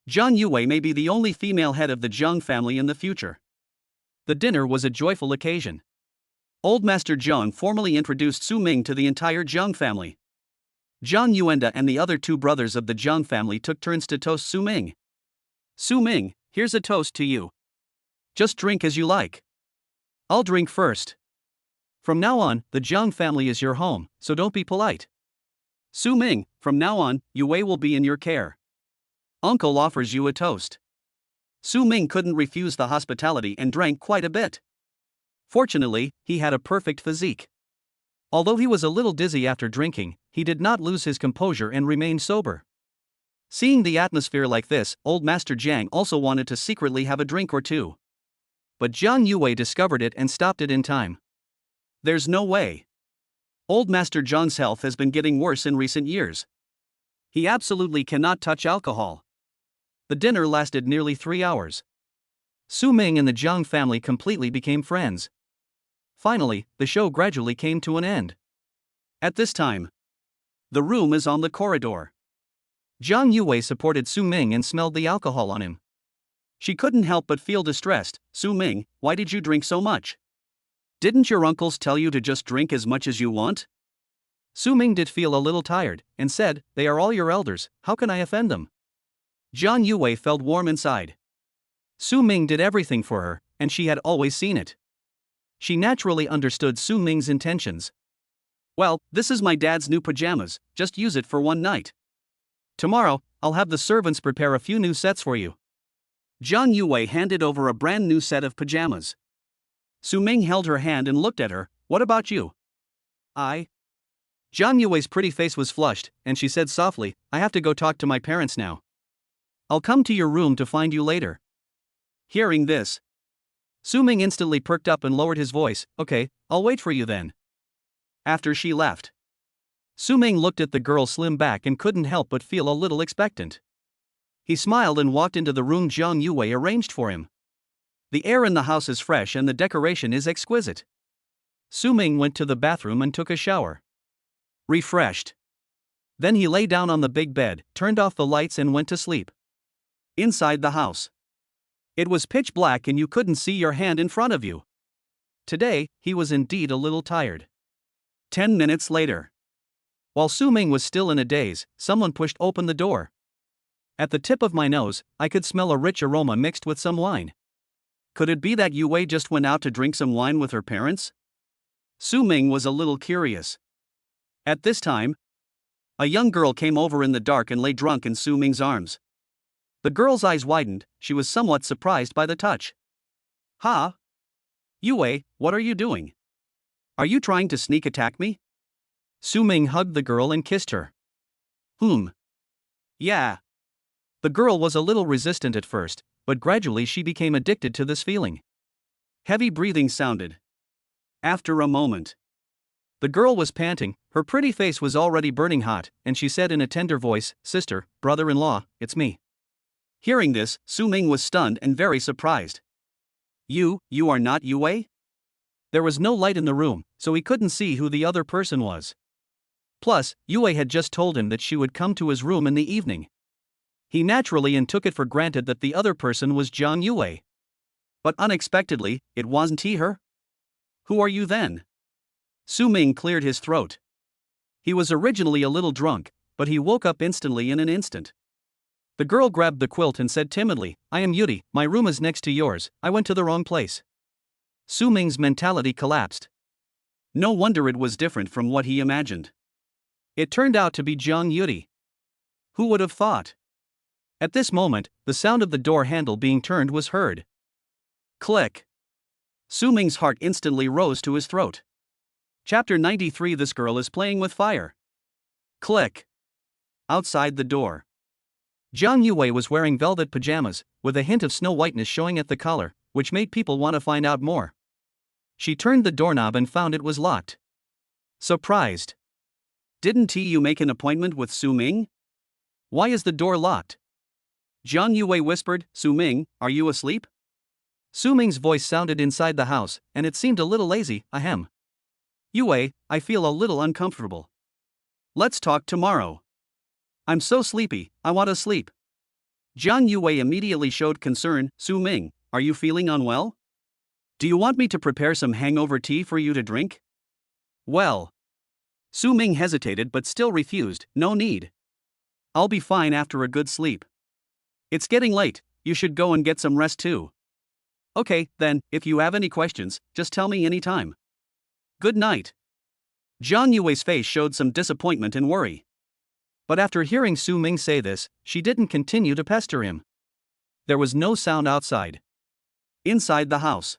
Jiang Yue may be the only female head of the Jiang family in the future. The dinner was a joyful occasion. Old Master Jiang formally introduced Su Ming to the entire Jiang family. Jiang Yuanda and the other two brothers of the Jiang family took turns to toast Su Ming. Su Ming, here's a toast to you. Just drink as you like. I'll drink first. From now on, the Jiang family is your home, so don't be polite. Su Ming, from now on, Yue will be in your care. Uncle offers you a toast. Su Ming couldn't refuse the hospitality and drank quite a bit. Fortunately, he had a perfect physique. Although he was a little dizzy after drinking, he did not lose his composure and remained sober. Seeing the atmosphere like this, old Master Jiang also wanted to secretly have a drink or two. But Jiang Yue discovered it and stopped it in time. There's no way. Old Master Jiang's health has been getting worse in recent years. He absolutely cannot touch alcohol. The dinner lasted nearly 3 hours. Su Ming and the Jiang family completely became friends. Finally, the show gradually came to an end. At this time, the room is on the corridor. Jiang Yue supported Su Ming and smelled the alcohol on him. She couldn't help but feel distressed. Su Ming, why did you drink so much? Didn't your uncles tell you to just drink as much as you want? Su Ming did feel a little tired, and said, they are all your elders, how can I offend them? Jiang Yue felt warm inside. Su Ming did everything for her, and she had always seen it. She naturally understood Su Ming's intentions. Well, this is my dad's new pajamas, just use it for one night. Tomorrow, I'll have the servants prepare a few new sets for you. Jiang Yue handed over a brand new set of pajamas. Su Ming held her hand and looked at her, what about you? Jiang Yue's pretty face was flushed, and she said softly, I have to go talk to my parents now. I'll come to your room to find you later. Hearing this, Su Ming instantly perked up and lowered his voice, okay, I'll wait for you then. After she left, Su Ming looked at the girl's slim back and couldn't help but feel a little expectant. He smiled and walked into the room Jiang Yue arranged for him. The air in the house is fresh and the decoration is exquisite. Su Ming went to the bathroom and took a shower. Refreshed. Then he lay down on the big bed, turned off the lights and went to sleep. Inside the house, it was pitch black and you couldn't see your hand in front of you. Today, he was indeed a little tired. 10 minutes later, while Su Ming was still in a daze, someone pushed open the door. At the tip of my nose, I could smell a rich aroma mixed with some wine. Could it be that Yue just went out to drink some wine with her parents? Su Ming was a little curious. At this time, a young girl came over in the dark and lay drunk in Su Ming's arms. The girl's eyes widened, she was somewhat surprised by the touch. Ha! Yue, what are you doing? Are you trying to sneak attack me? Su Ming hugged the girl and kissed her. Yeah. The girl was a little resistant at first, but gradually she became addicted to this feeling. Heavy breathing sounded. After a moment, the girl was panting, her pretty face was already burning hot, and she said in a tender voice, Sister, brother-in-law, it's me. Hearing this, Su Ming was stunned and very surprised. You are not Yue? There was no light in the room, so he couldn't see who the other person was. Plus, Yue had just told him that she would come to his room in the evening. He naturally and took it for granted that the other person was Jiang Yue. But unexpectedly, it wasn't her? Who are you then? Su Ming cleared his throat. He was originally a little drunk, but he woke up instantly in an instant. The girl grabbed the quilt and said timidly, I am Yudi, my room is next to yours, I went to the wrong place. Su Ming's mentality collapsed. No wonder it was different from what he imagined. It turned out to be Jiang Yudi. Who would have thought? At this moment, the sound of the door handle being turned was heard. Click. Su Ming's heart instantly rose to his throat. Chapter 93 This girl is playing with fire. Click. Outside the door, Jiang Yue was wearing velvet pajamas, with a hint of snow whiteness showing at the collar, which made people want to find out more. She turned the doorknob and found it was locked. Surprised. Didn't you make an appointment with Su Ming? Why is the door locked? Jiang Yue whispered, Su Ming, are you asleep? Su Ming's voice sounded inside the house, and it seemed a little lazy, ahem. Yue, I feel a little uncomfortable. Let's talk tomorrow. I'm so sleepy, I want to sleep. Jiang Yue immediately showed concern, Su Ming, are you feeling unwell? Do you want me to prepare some hangover tea for you to drink? Well, Su Ming hesitated but still refused. No need. I'll be fine after a good sleep. It's getting late, you should go and get some rest too. Okay, then, if you have any questions, just tell me anytime. Good night. Zhang Yue's face showed some disappointment and worry. But after hearing Su Ming say this, she didn't continue to pester him. There was no sound outside. Inside the house,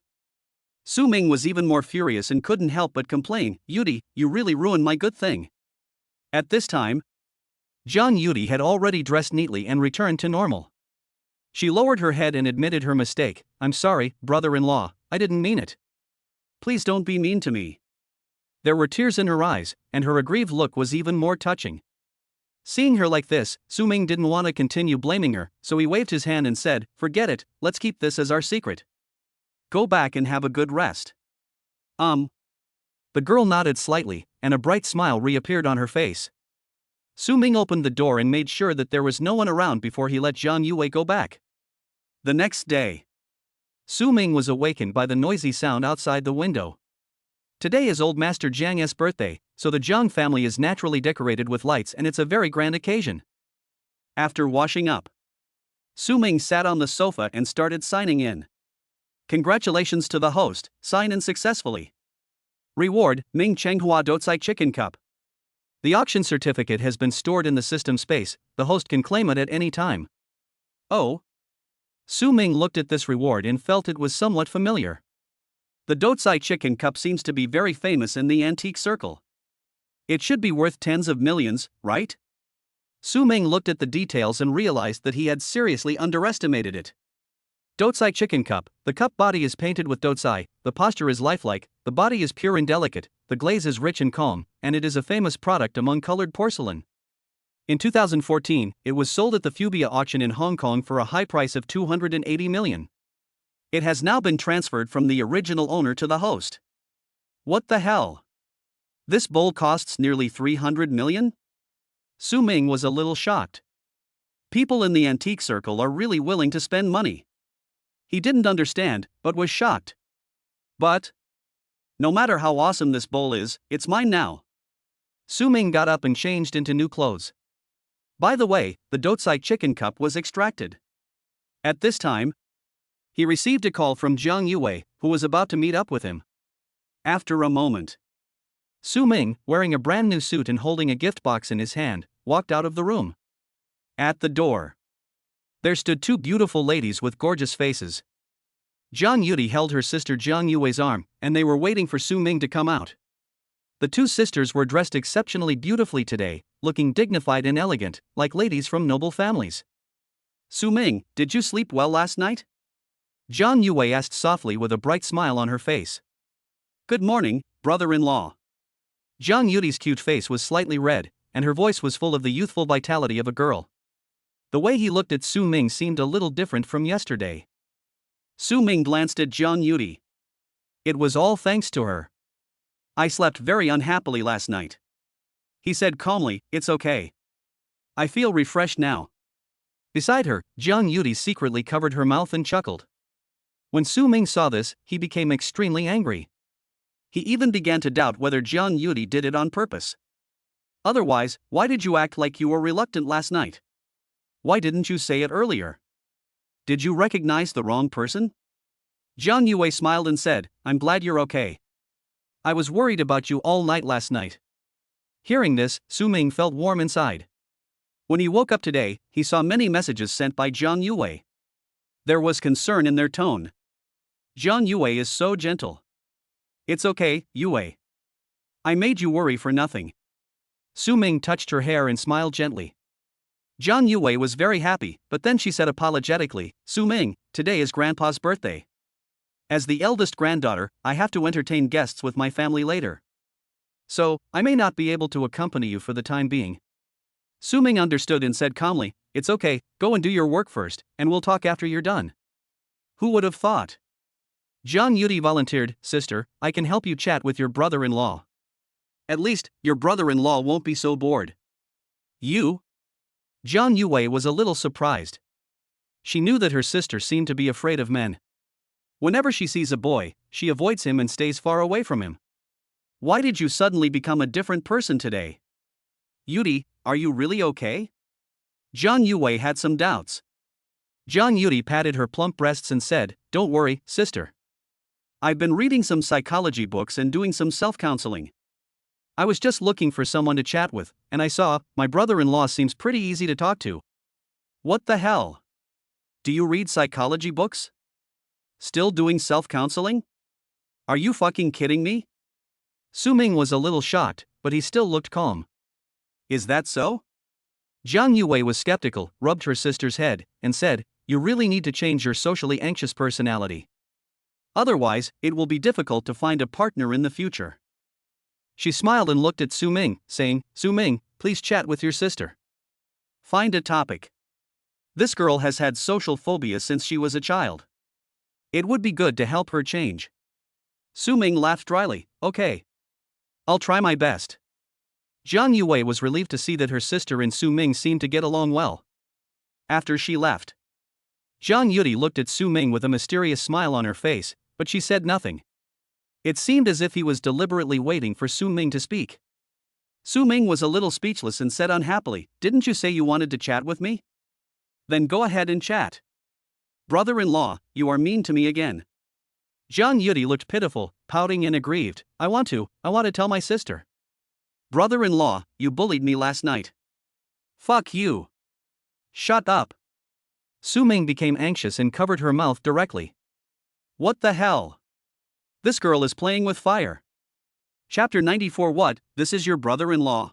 Su Ming was even more furious and couldn't help but complain, Yudi, you really ruined my good thing. At this time, Zhang Yudi had already dressed neatly and returned to normal. She lowered her head and admitted her mistake. I'm sorry, brother-in-law, I didn't mean it. Please don't be mean to me. There were tears in her eyes, and her aggrieved look was even more touching. Seeing her like this, Su Ming didn't want to continue blaming her, so he waved his hand and said, forget it, let's keep this as our secret. Go back and have a good rest. The girl nodded slightly, and a bright smile reappeared on her face. Su Ming opened the door and made sure that there was no one around before he let Zhang Yue go back. The next day, Su Ming was awakened by the noisy sound outside the window. Today is old Master Jiang's birthday, so the Jiang family is naturally decorated with lights and it's a very grand occasion. After washing up, Su Ming sat on the sofa and started signing in. Congratulations to the host, sign in successfully. Reward, Ming Chenghua Dotsai Chicken Cup. The auction certificate has been stored in the system space, the host can claim it at any time. Oh. Su Ming looked at this reward and felt it was somewhat familiar. The Dotsai Chicken Cup seems to be very famous in the antique circle. It should be worth tens of millions, right? Su Ming looked at the details and realized that he had seriously underestimated it. Dotsai Chicken Cup, the cup body is painted with dotsai, the posture is lifelike, the body is pure and delicate, the glaze is rich and calm, and it is a famous product among colored porcelain. In 2014, it was sold at the Fubia auction in Hong Kong for a high price of 280 million. It has now been transferred from the original owner to the host. What the hell? This bowl costs nearly 300 million? Su Ming was a little shocked. People in the antique circle are really willing to spend money. He didn't understand, but was shocked. But no matter how awesome this bowl is, it's mine now. Su Ming got up and changed into new clothes. By the way, the Dotsai Chicken Cup was extracted. At this time, he received a call from Zhang Yue, who was about to meet up with him. After a moment, Su Ming, wearing a brand new suit and holding a gift box in his hand, walked out of the room. At the door, there stood two beautiful ladies with gorgeous faces. Zhang Yudi held her sister Zhang Yue's arm, and they were waiting for Su Ming to come out. The two sisters were dressed exceptionally beautifully today, looking dignified and elegant, like ladies from noble families. Su Ming, did you sleep well last night? Zhang Yue asked softly with a bright smile on her face. Good morning, brother-in-law. Zhang Yudi's cute face was slightly red, and her voice was full of the youthful vitality of a girl. The way he looked at Su Ming seemed a little different from yesterday. Su Ming glanced at Zhang Yudi. It was all thanks to her. I slept very unhappily last night. He said calmly, it's okay. I feel refreshed now. Beside her, Zhang Yudi secretly covered her mouth and chuckled. When Su Ming saw this, he became extremely angry. He even began to doubt whether Zhang Yudi did it on purpose. Otherwise, why did you act like you were reluctant last night? Why didn't you say it earlier? Did you recognize the wrong person? Zhang Yue smiled and said, I'm glad you're okay. I was worried about you all night last night. Hearing this, Su Ming felt warm inside. When he woke up today, he saw many messages sent by Zhang Yue. There was concern in their tone. Zhang Yue is so gentle. It's okay, Yue. I made you worry for nothing. Su Ming touched her hair and smiled gently. Zhang Yue was very happy, but then she said apologetically, Su Ming, today is Grandpa's birthday. As the eldest granddaughter, I have to entertain guests with my family later. So, I may not be able to accompany you for the time being. Su Ming understood and said calmly, it's okay, go and do your work first, and we'll talk after you're done. Who would have thought? Zhang Yudi volunteered, sister, I can help you chat with your brother-in-law. At least, your brother-in-law won't be so bored. You? Zhang Yue was a little surprised. She knew that her sister seemed to be afraid of men. Whenever she sees a boy, she avoids him and stays far away from him. Why did you suddenly become a different person today? Yuri, are you really okay? Jiang Yue had some doubts. Jiang Yuri patted her plump breasts and said, "Don't worry, sister. I've been reading some psychology books and doing some self-counseling. I was just looking for someone to chat with, and I saw, my brother-in-law seems pretty easy to talk to." What the hell? Do you read psychology books? Still doing self-counseling? Are you fucking kidding me? Su Ming was a little shocked, but he still looked calm. Is that so? Jiang Yue was skeptical, rubbed her sister's head, and said, "You really need to change your socially anxious personality. Otherwise, it will be difficult to find a partner in the future." She smiled and looked at Su Ming, saying, "Su Ming, please chat with your sister. Find a topic. This girl has had social phobia since she was a child. It would be good to help her change." Su Ming laughed dryly, "Okay. I'll try my best." Jiang Yue was relieved to see that her sister and Su Ming seemed to get along well. After she left, Jiang Yuri looked at Su Ming with a mysterious smile on her face, but she said nothing. It seemed as if he was deliberately waiting for Su Ming to speak. Su Ming was a little speechless and said unhappily, "Didn't you say you wanted to chat with me? Then go ahead and chat." "Brother-in-law, you are mean to me again." Jiang Yuri looked pitiful, pouting and aggrieved. I want to tell my sister." "Brother-in-law, you bullied me last night." "Fuck you." "Shut up." Su Ming became anxious and covered her mouth directly. What the hell? This girl is playing with fire. Chapter 94. What, this is your brother-in-law?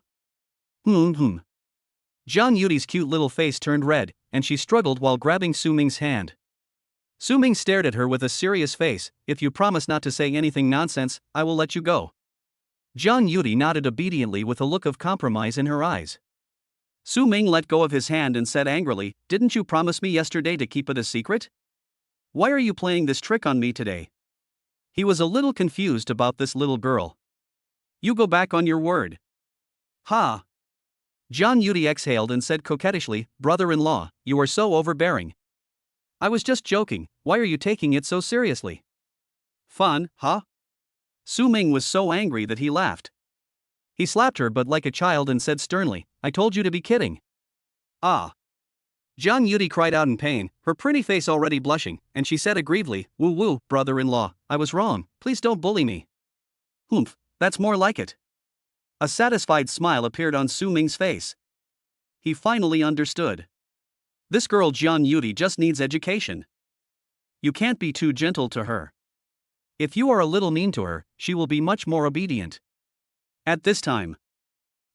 Jiang Yuri's cute little face turned red, and she struggled while grabbing Su Ming's hand. Su Ming stared at her with a serious face. "If you promise not to say anything nonsense, I will let you go." Jiang Yuri nodded obediently with a look of compromise in her eyes. Su Ming let go of his hand and said angrily, "Didn't you promise me yesterday to keep it a secret? Why are you playing this trick on me today?" He was a little confused about this little girl. "You go back on your word." "Ha!" Jiang Yuri exhaled and said coquettishly, "Brother-in-law, you are so overbearing." "I was just joking, why are you taking it so seriously?" "Fun, huh?" Su Ming was so angry that he laughed. He slapped her but like a child and said sternly, "I told you to be kidding." "Ah." Jiang Yuri cried out in pain, her pretty face already blushing, and she said aggrievedly, "Woo, brother-in-law, I was wrong, please don't bully me." "Humph, that's more like it." A satisfied smile appeared on Su Ming's face. He finally understood. This girl Jiang Yuri just needs education. You can't be too gentle to her. If you are a little mean to her, she will be much more obedient. At this time,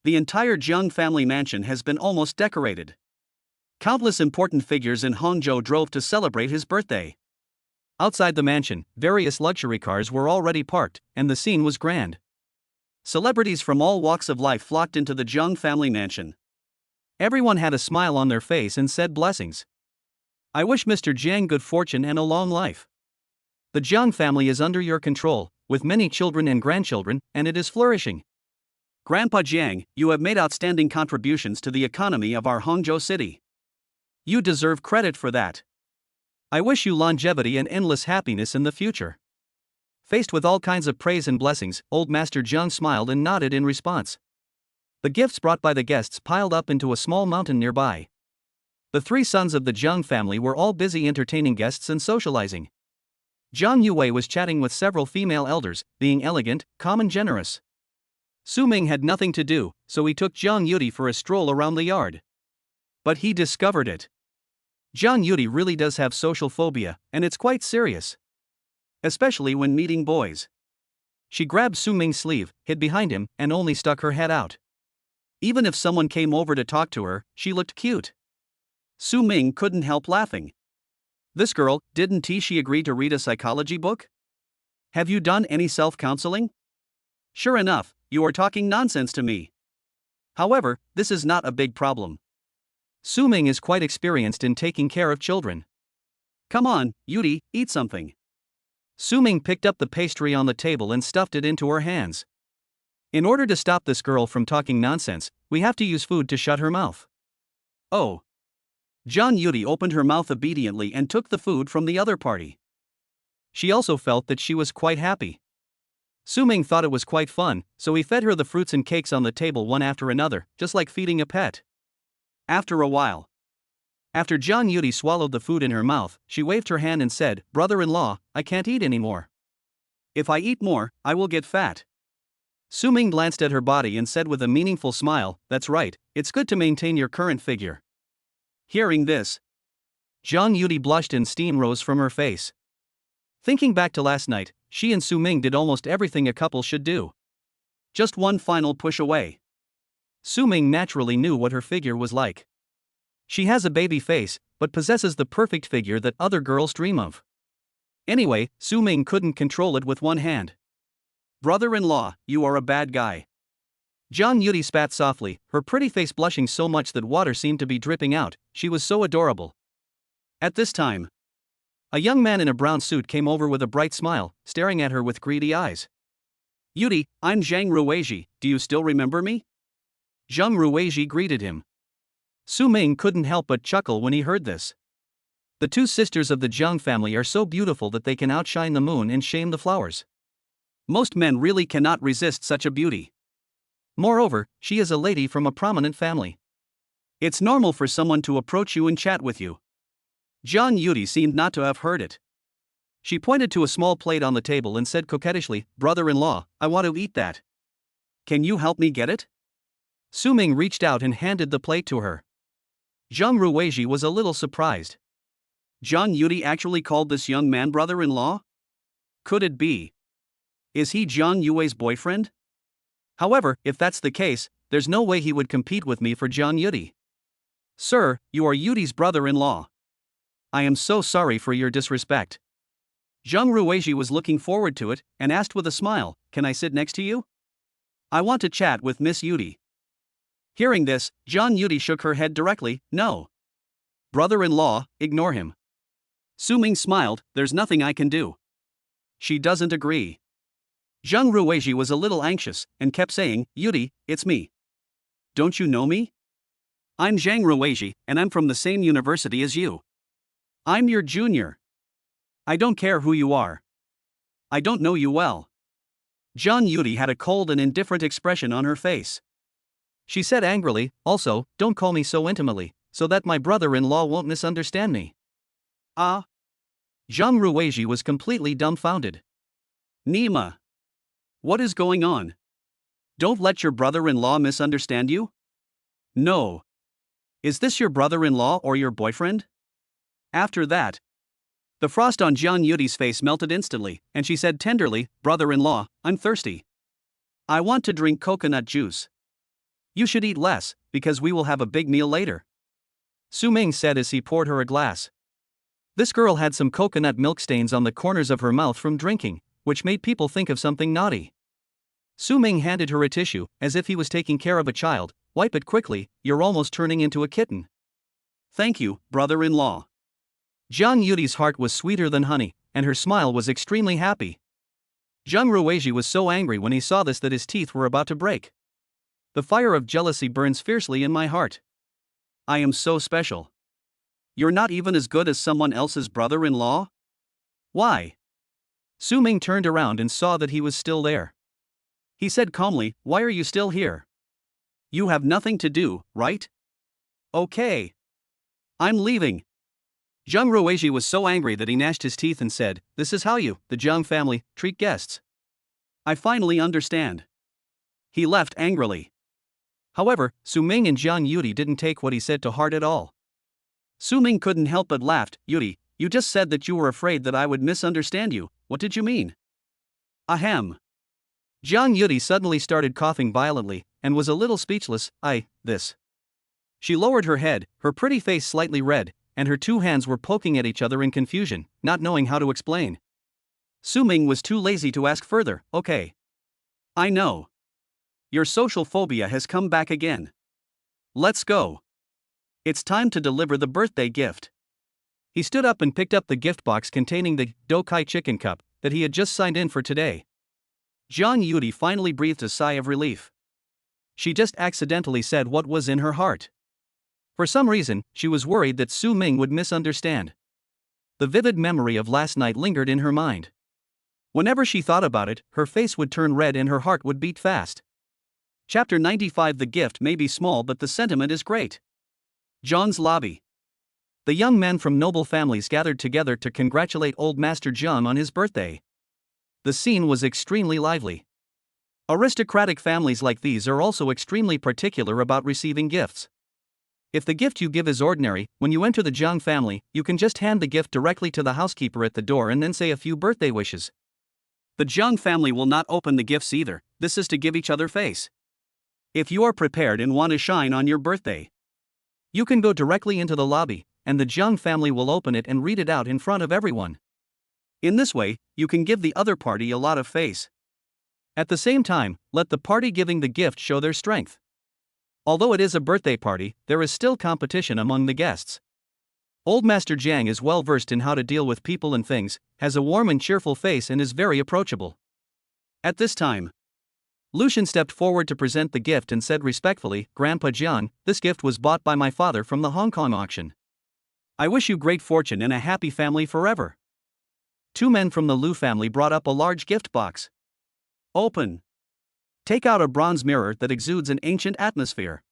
the entire Jiang family mansion has been almost decorated. Countless important figures in Hangzhou drove to celebrate his birthday. Outside the mansion, various luxury cars were already parked, and the scene was grand. Celebrities from all walks of life flocked into the Jiang family mansion. Everyone had a smile on their face and said blessings. "I wish Mr. Jiang good fortune and a long life. The Jiang family is under your control, with many children and grandchildren, and it is flourishing. Grandpa Jiang, you have made outstanding contributions to the economy of our Hangzhou city. You deserve credit for that. I wish you longevity and endless happiness in the future." Faced with all kinds of praise and blessings, old Master Jiang smiled and nodded in response. The gifts brought by the guests piled up into a small mountain nearby. The three sons of the Jiang family were all busy entertaining guests and socializing. Jiang Yue was chatting with several female elders, being elegant, calm and generous. Su Ming had nothing to do, so he took Jiang Yuri for a stroll around the yard. But he discovered it. Jiang Yuri really does have social phobia, and it's quite serious. Especially when meeting boys. She grabbed Su Ming's sleeve, hid behind him, and only stuck her head out. Even if someone came over to talk to her, she looked cute. Su Ming couldn't help laughing. This girl, didn't she agree to read a psychology book? Have you done any self-counseling? Sure enough, you are talking nonsense to me. However, this is not a big problem. Su Ming is quite experienced in taking care of children. Come on, Yuri, eat something. Su Ming picked up the pastry on the table and stuffed it into her hands. In order to stop this girl from talking nonsense, we have to use food to shut her mouth. Oh. Jiang Yuri opened her mouth obediently and took the food from the other party. She also felt that she was quite happy. Su Ming thought it was quite fun, so he fed her the fruits and cakes on the table one after another, just like feeding a pet. After a while, after Jiang Yudi swallowed the food in her mouth, she waved her hand and said, "Brother-in-law, I can't eat anymore. If I eat more, I will get fat." Su Ming glanced at her body and said with a meaningful smile, "That's right, it's good to maintain your current figure." Hearing this, Jiang Yudi blushed and steam rose from her face. Thinking back to last night, she and Su Ming did almost everything a couple should do. Just one final push away. Su Ming naturally knew what her figure was like. She has a baby face, but possesses the perfect figure that other girls dream of. Anyway, Su Ming couldn't control it with one hand. "Brother-in-law, you are a bad guy." Jiang Yudi spat softly, her pretty face blushing so much that water seemed to be dripping out. She was so adorable. At this time, a young man in a brown suit came over with a bright smile, staring at her with greedy eyes. "Yudi, I'm Zhang Ruizhi, do you still remember me?" Zhang Ruizhi greeted him. Su Ming couldn't help but chuckle when he heard this. The two sisters of the Jiang family are so beautiful that they can outshine the moon and shame the flowers. Most men really cannot resist such a beauty. Moreover, she is a lady from a prominent family. It's normal for someone to approach you and chat with you. Jiang Yudi seemed not to have heard it. She pointed to a small plate on the table and said coquettishly, "Brother-in-law, I want to eat that. Can you help me get it?" Su Ming reached out and handed the plate to her. Zhang Ruizhi was a little surprised. Jiang Yudi actually called this young man brother-in-law? Could it be? Is he Jiang Yui's boyfriend? However, if that's the case, there's no way he would compete with me for Jiang Yudi. "Sir, you are Yudi's brother-in-law. I am so sorry for your disrespect." Zhang Ruizhi was looking forward to it, and asked with a smile, "Can I sit next to you? I want to chat with Miss Yudi." Hearing this, Jiang Yudi shook her head directly, "No. Brother-in-law, ignore him." Su Ming smiled, "There's nothing I can do." She doesn't agree. Zhang Ruizhi was a little anxious, and kept saying, "Yudi, it's me. Don't you know me? I'm Zhang Ruizhi, and I'm from the same university as you. I'm your junior. I don't care who you are. I don't know you well." Jiang Yudi had a cold and indifferent expression on her face. She said angrily, "Also, don't call me so intimately, so that my brother-in-law won't misunderstand me." Ah? Zhang Ruizhi was completely dumbfounded. "Nima. What is going on? Don't let your brother-in-law misunderstand you?" "No. Is this your brother-in-law or your boyfriend?" After that, the frost on Jiang Yudi's face melted instantly, and she said tenderly, "Brother-in-law, I'm thirsty. I want to drink coconut juice. You should eat less, because we will have a big meal later." Su Ming said as he poured her a glass. This girl had some coconut milk stains on the corners of her mouth from drinking, which made people think of something naughty. Su Ming handed her a tissue, as if he was taking care of a child. "Wipe it quickly, you're almost turning into a kitten." "Thank you, brother-in-law." Jiang Yudi's heart was sweeter than honey, and her smile was extremely happy. Zhang Ruizhi was so angry when he saw this that his teeth were about to break. "The fire of jealousy burns fiercely in my heart. I am so special. You're not even as good as someone else's brother-in-law? Why?" Su Ming turned around and saw that he was still there. He said calmly, "Why are you still here? You have nothing to do, right? Okay. I'm leaving." Zhang Ruizhi was so angry that he gnashed his teeth and said, "This is how you, the Jiang family, treat guests. I finally understand." He left angrily. However, Su Ming and Jiang Yudi didn't take what he said to heart at all. Su Ming couldn't help but laugh. "Yudi, you just said that you were afraid that I would misunderstand you. What did you mean?" "Ahem." Jiang Yudi suddenly started coughing violently, and was a little speechless. This. She lowered her head, her pretty face slightly red, and her two hands were poking at each other in confusion, not knowing how to explain. Su Ming was too lazy to ask further. "Okay. I know. Your social phobia has come back again. Let's go. It's time to deliver the birthday gift." He stood up and picked up the gift box containing the Dokai chicken cup that he had just signed in for today. Jiang Yudi finally breathed a sigh of relief. She just accidentally said what was in her heart. For some reason, she was worried that Su Ming would misunderstand. The vivid memory of last night lingered in her mind. Whenever she thought about it, her face would turn red and her heart would beat fast. Chapter 95. The gift may be small but the sentiment is great. John's lobby. The young men from noble families gathered together to congratulate old Master John on his birthday. The scene was extremely lively. Aristocratic families like these are also extremely particular about receiving gifts. If the gift you give is ordinary, when you enter the Jiang family, you can just hand the gift directly to the housekeeper at the door and then say a few birthday wishes. The Jiang family will not open the gifts either, this is to give each other face. If you are prepared and want to shine on your birthday, you can go directly into the lobby, and the Jiang family will open it and read it out in front of everyone. In this way, you can give the other party a lot of face. At the same time, let the party giving the gift show their strength. Although it is a birthday party, there is still competition among the guests. Old Master Jiang is well versed in how to deal with people and things, has a warm and cheerful face and is very approachable. At this time, Lucian stepped forward to present the gift and said respectfully, "Grandpa Jiang, this gift was bought by my father from the Hong Kong auction. I wish you great fortune and a happy family forever." Two men from the Lu family brought up a large gift box. Open. Take out a bronze mirror that exudes an ancient atmosphere.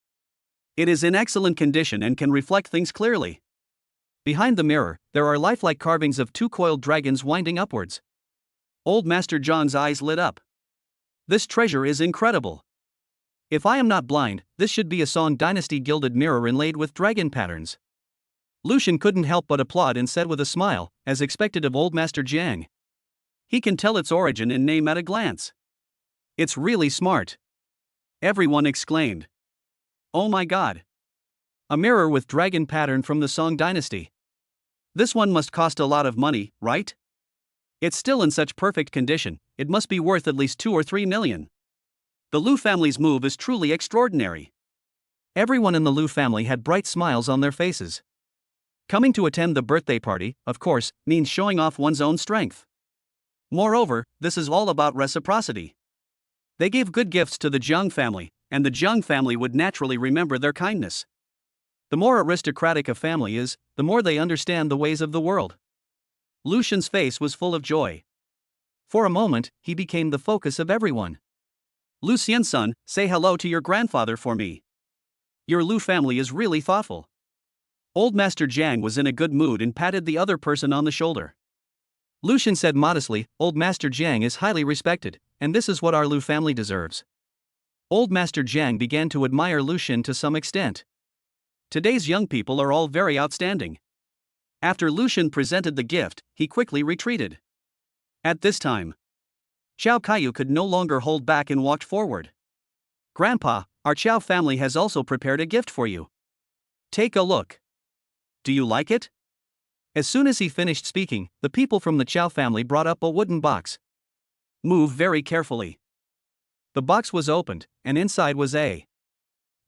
It is in excellent condition and can reflect things clearly. Behind the mirror, there are lifelike carvings of two coiled dragons winding upwards. Old Master Jiang's eyes lit up. This treasure is incredible. If I am not blind, this should be a Song Dynasty gilded mirror inlaid with dragon patterns. Lucian couldn't help but applaud and said with a smile, as expected of old Master Jiang. He can tell its origin and name at a glance. It's really smart. Everyone exclaimed. Oh my god. A mirror with dragon pattern from the Song Dynasty. This one must cost a lot of money, right? It's still in such perfect condition, it must be worth at least 2 or 3 million. The Lu family's move is truly extraordinary. Everyone in the Lu family had bright smiles on their faces. Coming to attend the birthday party, of course, means showing off one's own strength. Moreover, this is all about reciprocity. They gave good gifts to the Jiang family, and the Jiang family would naturally remember their kindness. The more aristocratic a family is, the more they understand the ways of the world. Lucian's face was full of joy. For a moment, he became the focus of everyone. Lucian's son, say hello to your grandfather for me. Your Lu family is really thoughtful. Old Master Jiang was in a good mood and patted the other person on the shoulder. Lucian said modestly, Old Master Jiang is highly respected, and this is what our Lu family deserves. Old Master Jiang began to admire Lucian to some extent. Today's young people are all very outstanding. After Lucian presented the gift, he quickly retreated. At this time, Xiao Kaiyu could no longer hold back and walked forward. Grandpa, our Qiao family has also prepared a gift for you. Take a look. Do you like it? As soon as he finished speaking, the people from the Qiao family brought up a wooden box. Move very carefully. The box was opened, and inside was a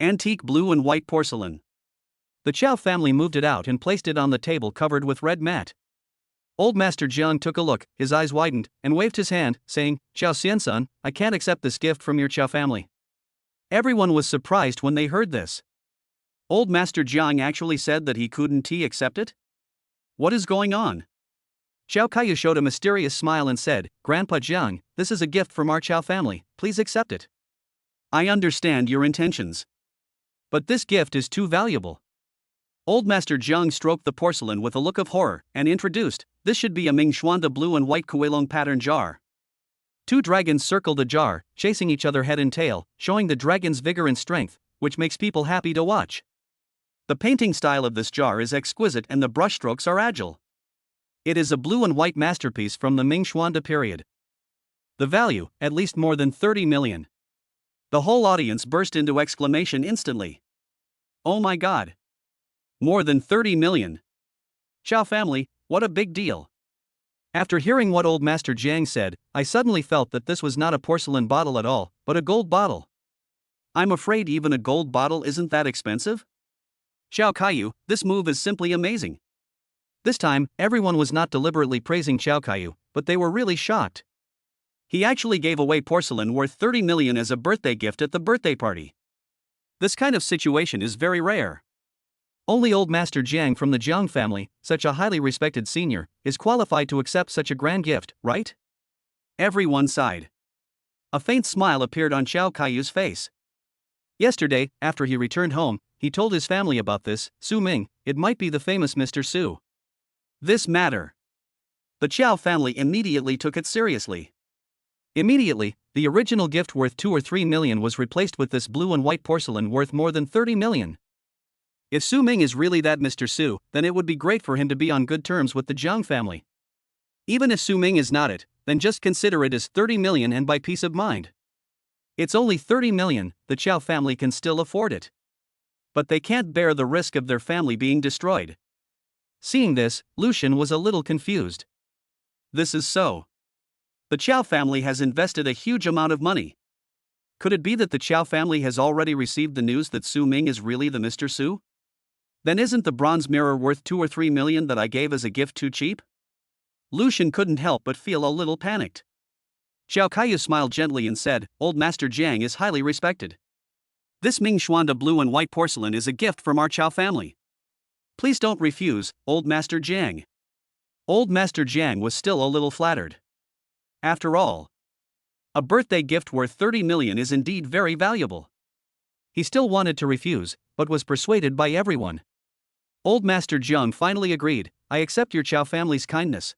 antique blue and white porcelain. The Qiao family moved it out and placed it on the table covered with red mat. Old Master Jiang took a look, his eyes widened, and waved his hand, saying, Xiao Xiansun, I can't accept this gift from your Qiao family. Everyone was surprised when they heard this. Old Master Jiang actually said that he couldn't accept it? What is going on? Xiao Kaiyu showed a mysterious smile and said, Grandpa Jiang, this is a gift from our Qiao family, please accept it. I understand your intentions. But this gift is too valuable. Old Master Jiang stroked the porcelain with a look of horror and introduced, this should be a Ming Xuanda blue and white Kuelong pattern jar. Two dragons circled the jar, chasing each other head and tail, showing the dragon's vigor and strength, which makes people happy to watch. The painting style of this jar is exquisite and the brushstrokes are agile. It is a blue and white masterpiece from the Ming Xuanda period. The value, at least more than 30 million. The whole audience burst into exclamation instantly. Oh my god! More than 30 million! Qiao family, what a big deal! After hearing what old Master Jiang said, I suddenly felt that this was not a porcelain bottle at all, but a gold bottle. I'm afraid even a gold bottle isn't that expensive? Xiao Kaiyu, this move is simply amazing. This time, everyone was not deliberately praising Xiao Kaiyu, but they were really shocked. He actually gave away porcelain worth 30 million as a birthday gift at the birthday party. This kind of situation is very rare. Only old Master Jiang from the Jiang family, such a highly respected senior, is qualified to accept such a grand gift, right? Everyone sighed. A faint smile appeared on Xiao Kaiyu's face. Yesterday, after he returned home, he told his family about this. Su Ming, it might be the famous Mr. Su. This matter. The Qiao family immediately took it seriously. Immediately, the original gift worth 2 or 3 million was replaced with this blue and white porcelain worth more than 30 million. If Su Ming is really that Mr. Su, then it would be great for him to be on good terms with the Jiang family. Even if Su Ming is not it, then just consider it as 30 million and buy peace of mind. It's only 30 million, the Qiao family can still afford it. But they can't bear the risk of their family being destroyed. Seeing this, Lucian was a little confused. This is so. The Qiao family has invested a huge amount of money. Could it be that the Qiao family has already received the news that Su Ming is really the Mr. Su? Then isn't the bronze mirror worth 2 or 3 million that I gave as a gift too cheap? Lucian couldn't help but feel a little panicked. Xiao Kaiyu smiled gently and said, Old Master Jiang is highly respected. This Ming Xuanda blue and white porcelain is a gift from our Qiao family. Please don't refuse, Old Master Jiang. Old Master Jiang was still a little flattered. After all, a birthday gift worth 30 million is indeed very valuable. He still wanted to refuse, but was persuaded by everyone. Old Master Jiang finally agreed, I accept your Qiao family's kindness.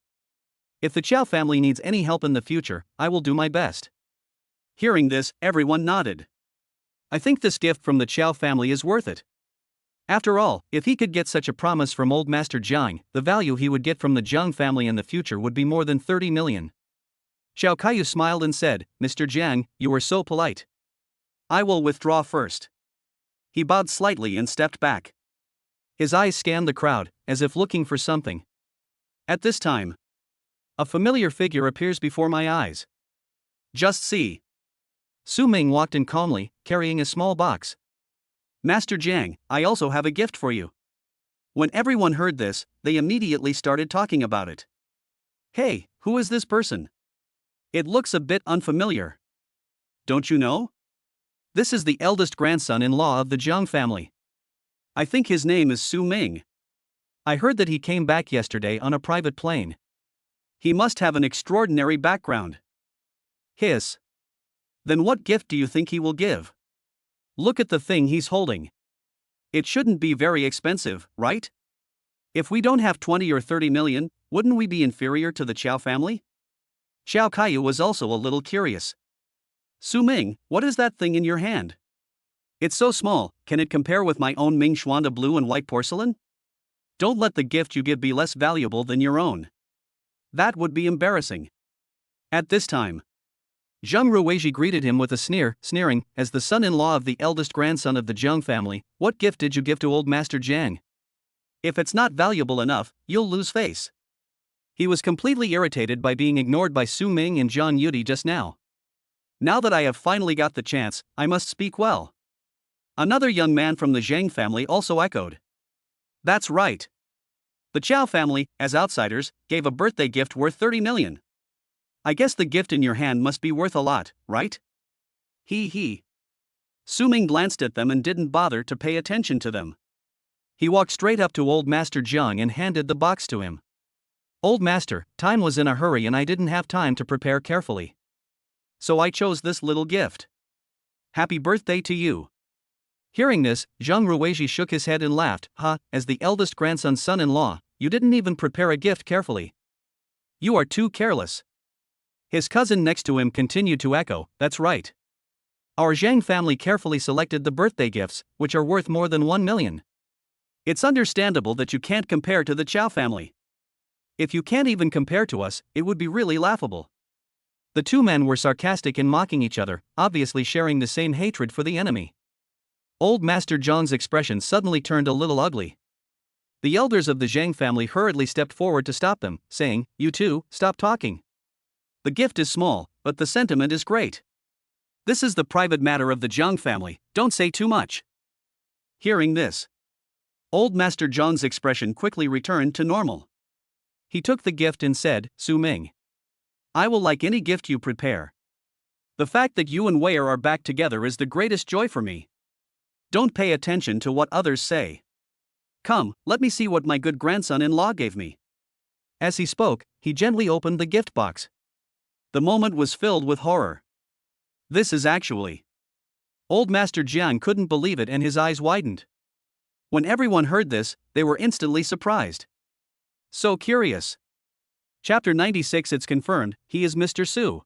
If the Qiao family needs any help in the future, I will do my best. Hearing this, everyone nodded. I think this gift from the Qiao family is worth it. After all, if he could get such a promise from Old Master Jiang, the value he would get from the Jiang family in the future would be more than 30 million. Xiao Kaiyu smiled and said, Mr. Jiang, you were so polite. I will withdraw first. He bowed slightly and stepped back. His eyes scanned the crowd, as if looking for something. At this time, a familiar figure appears before my eyes. Just see. Su Ming walked in calmly, carrying a small box. Master Jiang, I also have a gift for you. When everyone heard this, they immediately started talking about it. Hey, who is this person? It looks a bit unfamiliar. Don't you know? This is the eldest grandson-in-law of the Jiang family. I think his name is Su Ming. I heard that he came back yesterday on a private plane. He must have an extraordinary background. Hiss. Then what gift do you think he will give? Look at the thing he's holding. It shouldn't be very expensive, right? If we don't have 20 or 30 million, wouldn't we be inferior to the Qiao family? Xiao Kaiyu was also a little curious. Su Ming, what is that thing in your hand? It's so small, can it compare with my own Ming Xuanda blue and white porcelain? Don't let the gift you give be less valuable than your own. That would be embarrassing. At this time, Zheng Ruweiji greeted him with a sneer, sneering, as the son-in-law of the eldest grandson of the Jiang family, what gift did you give to old Master Jiang? If it's not valuable enough, you'll lose face. He was completely irritated by being ignored by Su Ming and Zhang Yudi just now. Now that I have finally got the chance, I must speak well. Another young man from the Zhang family also echoed. That's right. The Qiao family, as outsiders, gave a birthday gift worth 30 million. I guess the gift in your hand must be worth a lot, right? He. Su Ming glanced at them and didn't bother to pay attention to them. He walked straight up to Old Master Jiang and handed the box to him. Old Master, time was in a hurry and I didn't have time to prepare carefully. So I chose this little gift. Happy birthday to you. Hearing this, Zheng Ruweiji shook his head and laughed, as the eldest grandson's son-in-law, you didn't even prepare a gift carefully. You are too careless. His cousin next to him continued to echo, that's right. Our Zhang family carefully selected the birthday gifts, which are worth more than 1 million. It's understandable that you can't compare to the Qiao family. If you can't even compare to us, it would be really laughable. The two men were sarcastic in mocking each other, obviously sharing the same hatred for the enemy. Old Master Zhang's expression suddenly turned a little ugly. The elders of the Zhang family hurriedly stepped forward to stop them, saying, you two, stop talking. The gift is small, but the sentiment is great. This is the private matter of the Zhang family, don't say too much. Hearing this, Old Master Zhang's expression quickly returned to normal. He took the gift and said, Su Ming, I will like any gift you prepare. The fact that you and Wei are back together is the greatest joy for me. Don't pay attention to what others say. Come, let me see what my good grandson-in-law gave me. As he spoke, he gently opened the gift box. The moment was filled with horror. This is actually. Old Master Jiang couldn't believe it and his eyes widened. When everyone heard this, they were instantly surprised. So curious. Chapter 96. It's confirmed, he is Mr. Su.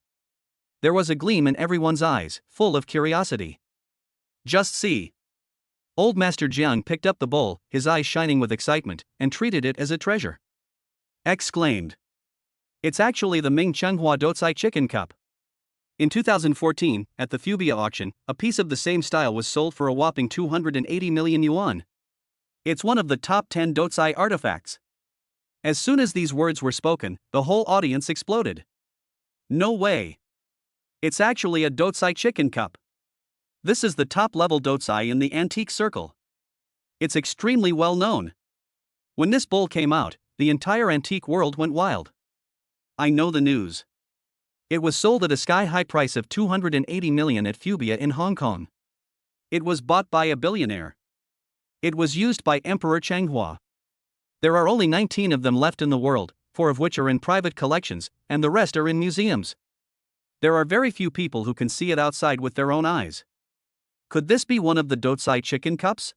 There was a gleam in everyone's eyes, full of curiosity. Just see. Old Master Jiang picked up the bowl, his eyes shining with excitement, and treated it as a treasure. Exclaimed. It's actually the Ming Chenghua Dotsai chicken cup. In 2014, at the Fubia auction, a piece of the same style was sold for a whopping 280 million yuan. It's one of the top 10 Dotsai artifacts. As soon as these words were spoken, the whole audience exploded. No way. It's actually a Dotsai chicken cup. This is the top-level Dotsai in the antique circle. It's extremely well known. When this bowl came out, the entire antique world went wild. I know the news. It was sold at a sky-high price of 280 million at Fubia in Hong Kong. It was bought by a billionaire. It was used by Emperor Chenghua. There are only 19 of them left in the world, 4 of which are in private collections, and the rest are in museums. There are very few people who can see it outside with their own eyes. Could this be one of the Dotsai chicken cups?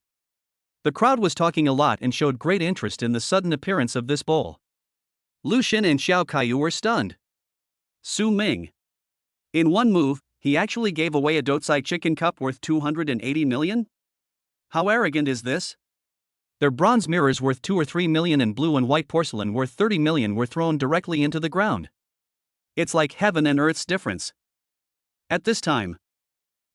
The crowd was talking a lot and showed great interest in the sudden appearance of this bowl. Lu Xin and Xiao Kaiyu were stunned. Su Ming. In one move, he actually gave away a Dotsai chicken cup worth 280 million? How arrogant is this? Their bronze mirrors worth 2 or 3 million and blue and white porcelain worth 30 million were thrown directly into the ground. It's like heaven and earth's difference. At this time,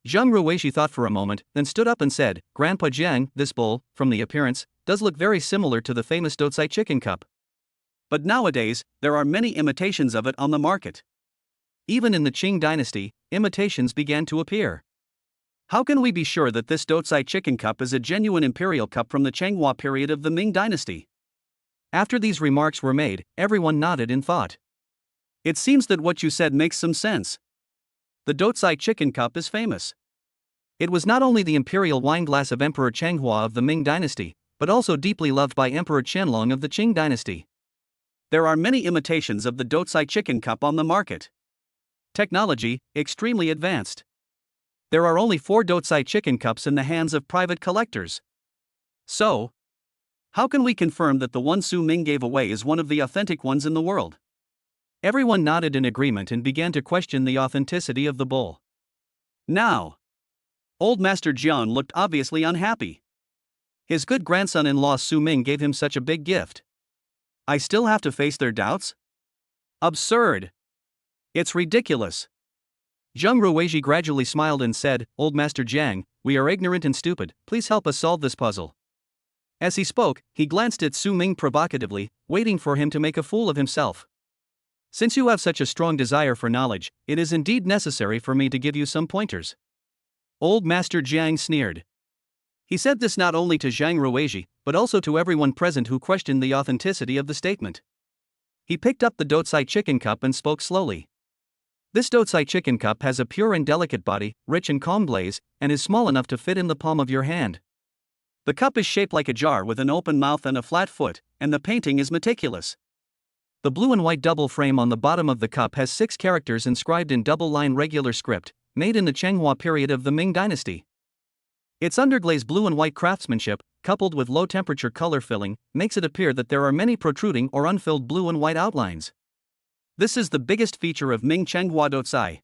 Zheng Ruishi thought for a moment, then stood up and said, Grandpa Jiang, this bowl, from the appearance, does look very similar to the famous Dotsai chicken cup. But nowadays, there are many imitations of it on the market. Even in the Qing dynasty, imitations began to appear. How can we be sure that this Dotsai chicken cup is a genuine imperial cup from the Chenghua period of the Ming dynasty? After these remarks were made, everyone nodded in thought. It seems that what you said makes some sense. The Dotsai chicken cup is famous. It was not only the imperial wineglass of Emperor Chenghua of the Ming dynasty, but also deeply loved by Emperor Qianlong of the Qing dynasty. There are many imitations of the Dotsai chicken cup on the market. Technology, extremely advanced. There are only 4 Dotsai chicken cups in the hands of private collectors. So, how can we confirm that the one Su Ming gave away is one of the authentic ones in the world? Everyone nodded in agreement and began to question the authenticity of the bowl. Now, Old Master Jian looked obviously unhappy. His good grandson-in-law Su Ming gave him such a big gift. I still have to face their doubts? Absurd. It's ridiculous. Zheng Ruishi gradually smiled and said, Old Master Jiang, we are ignorant and stupid, please help us solve this puzzle. As he spoke, he glanced at Su Ming provocatively, waiting for him to make a fool of himself. Since you have such a strong desire for knowledge, it is indeed necessary for me to give you some pointers. Old Master Jiang sneered. He said this not only to Zhang Ruishi, but also to everyone present who questioned the authenticity of the statement. He picked up the Dotsai chicken cup and spoke slowly. This Dotsai chicken cup has a pure and delicate body, rich and calm glaze, and is small enough to fit in the palm of your hand. The cup is shaped like a jar with an open mouth and a flat foot, and the painting is meticulous. The blue and white double frame on the bottom of the cup has 6 characters inscribed in double-line regular script, made in the Chenghua period of the Ming dynasty. Its underglaze blue and white craftsmanship, coupled with low-temperature color filling, makes it appear that there are many protruding or unfilled blue and white outlines. This is the biggest feature of Ming Chenghua Dotsai.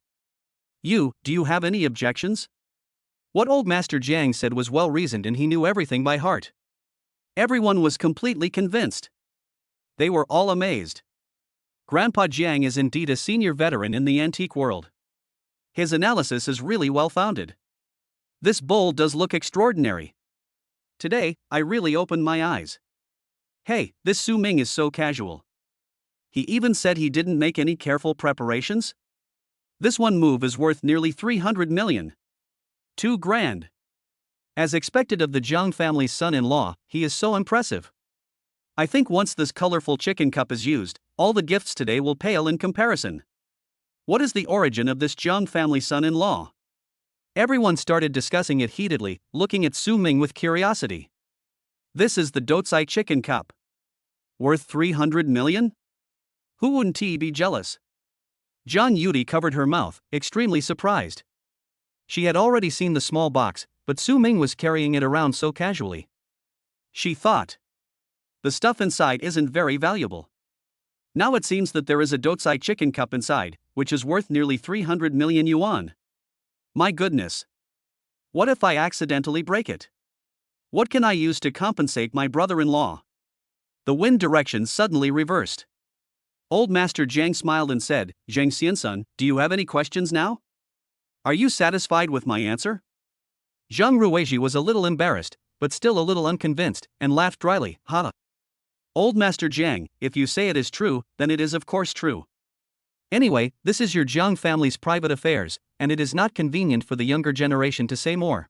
Do you have any objections? What Old Master Jiang said was well-reasoned and he knew everything by heart. Everyone was completely convinced. They were all amazed. Grandpa Jiang is indeed a senior veteran in the antique world. His analysis is really well-founded. This bowl does look extraordinary. Today, I really opened my eyes. Hey, this Su Ming is so casual. He even said he didn't make any careful preparations? This one move is worth nearly 300 million. Too grand. As expected of the Jiang family's son-in-law, he is so impressive. I think once this colorful chicken cup is used, all the gifts today will pale in comparison. What is the origin of this Jiang family son-in-law? Everyone started discussing it heatedly, looking at Su Ming with curiosity. This is the Dotsai chicken cup. Worth 300 million? Who wouldn't he be jealous? Zhang Yudi covered her mouth, extremely surprised. She had already seen the small box, but Su Ming was carrying it around so casually. She thought, the stuff inside isn't very valuable. Now it seems that there is a Dotsai chicken cup inside, which is worth nearly 300 million yuan. My goodness. What if I accidentally break it? What can I use to compensate my brother-in-law? The wind direction suddenly reversed. Old Master Jiang smiled and said, Zhang Xiansun, do you have any questions now? Are you satisfied with my answer? Zhang Ruizhi was a little embarrassed, but still a little unconvinced, and laughed dryly, ha. Old Master Jiang, if you say it is true, then it is of course true. Anyway, this is your Jiang family's private affairs, and it is not convenient for the younger generation to say more.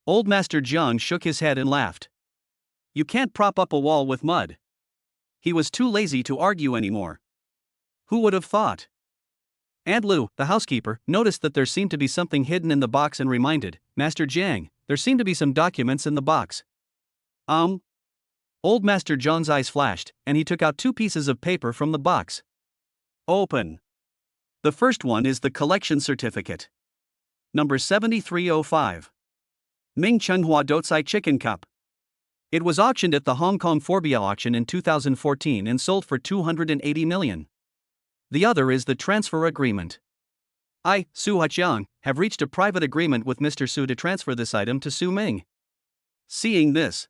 Old Master Jiang shook his head and laughed. You can't prop up a wall with mud. He was too lazy to argue anymore. Who would have thought? Aunt Lu, the housekeeper, noticed that there seemed to be something hidden in the box and reminded, Master Jiang, there seem to be some documents in the box. Old Master Jiang's eyes flashed, and he took out 2 pieces of paper from the box. Open. The first one is the collection certificate. Number 7305. Ming Chenhua Dotsai Chicken Cup. It was auctioned at the Hong Kong Forbia auction in 2014 and sold for 280 million. The other is the transfer agreement. I, Su Haqiang, have reached a private agreement with Mr. Su to transfer this item to Su Ming. Seeing this,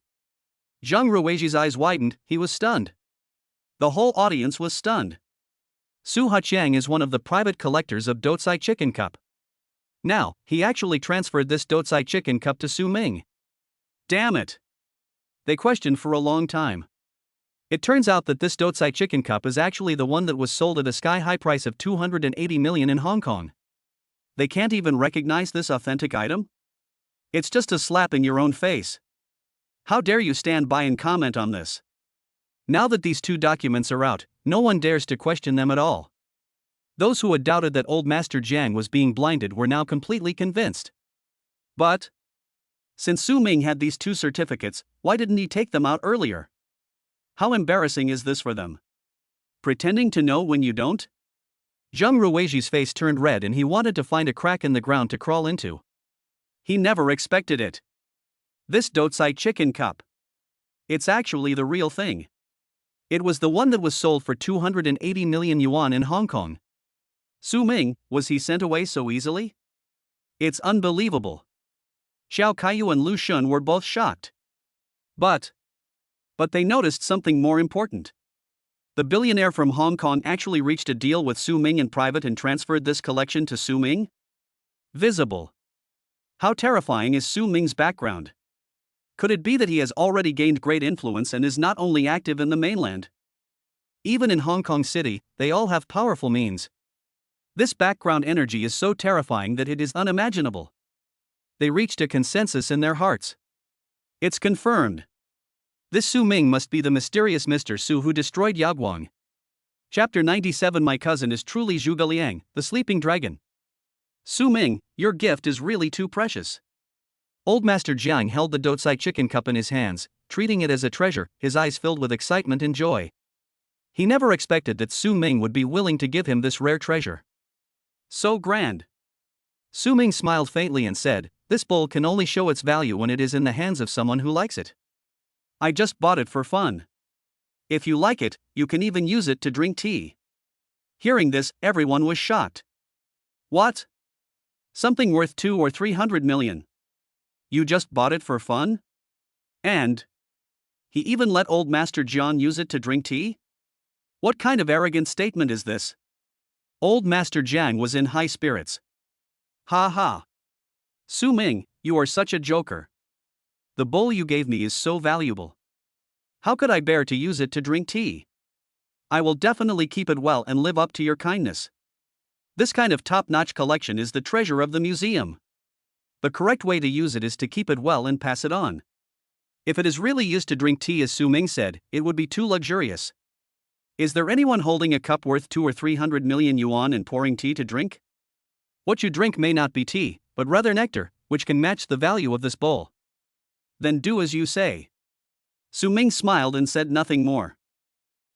Zhang Ruizhi's eyes widened, he was stunned. The whole audience was stunned. Su Haqiang is one of the private collectors of Dotsai Chicken Cup. Now, he actually transferred this Dotsai Chicken Cup to Su Ming. Damn it! They questioned for a long time. It turns out that this Dotsai Chicken Cup is actually the one that was sold at a sky-high price of 280 million in Hong Kong. They can't even recognize this authentic item? It's just a slap in your own face. How dare you stand by and comment on this? Now that these 2 documents are out, no one dares to question them at all. Those who had doubted that old Master Jiang was being blinded were now completely convinced. But since Su Ming had these 2 certificates, why didn't he take them out earlier? How embarrassing is this for them? Pretending to know when you don't? Zhang Ruizhi's face turned red and he wanted to find a crack in the ground to crawl into. He never expected it. This Dotsai Chicken Cup. It's actually the real thing. It was the one that was sold for 280 million yuan in Hong Kong. Su Ming, was he sent away so easily? It's unbelievable. Xiao Kaiyu and Lu Shun were both shocked. But they noticed something more important. The billionaire from Hong Kong actually reached a deal with Su Ming in private and transferred this collection to Su Ming? Visible. How terrifying is Su Ming's background? Could it be that he has already gained great influence and is not only active in the mainland? Even in Hong Kong City, they all have powerful means. This background energy is so terrifying that it is unimaginable. They reached a consensus in their hearts. It's confirmed. This Su Ming must be the mysterious Mr. Su who destroyed Yaoguang. Chapter 97. My cousin is truly Zhuge Liang, the sleeping dragon. Su Ming, your gift is really too precious. Old Master Jiang held the Dotsai Chicken Cup in his hands, treating it as a treasure, his eyes filled with excitement and joy. He never expected that Su Ming would be willing to give him this rare treasure. So grand. Su Ming smiled faintly and said, this bowl can only show its value when it is in the hands of someone who likes it. I just bought it for fun. If you like it, you can even use it to drink tea. Hearing this, everyone was shocked. What? Something worth 200 or 300 million. You just bought it for fun? And he even let old Master Jiang use it to drink tea? What kind of arrogant statement is this? Old Master Jiang was in high spirits. Ha ha. Su Ming, you are such a joker. The bowl you gave me is so valuable. How could I bear to use it to drink tea? I will definitely keep it well and live up to your kindness. This kind of top-notch collection is the treasure of the museum. The correct way to use it is to keep it well and pass it on. If it is really used to drink tea as Su Ming said, it would be too luxurious. Is there anyone holding a cup worth 200 or 300 million yuan and pouring tea to drink? What you drink may not be tea, but rather nectar, which can match the value of this bowl. Then do as you say. Su Ming smiled and said nothing more.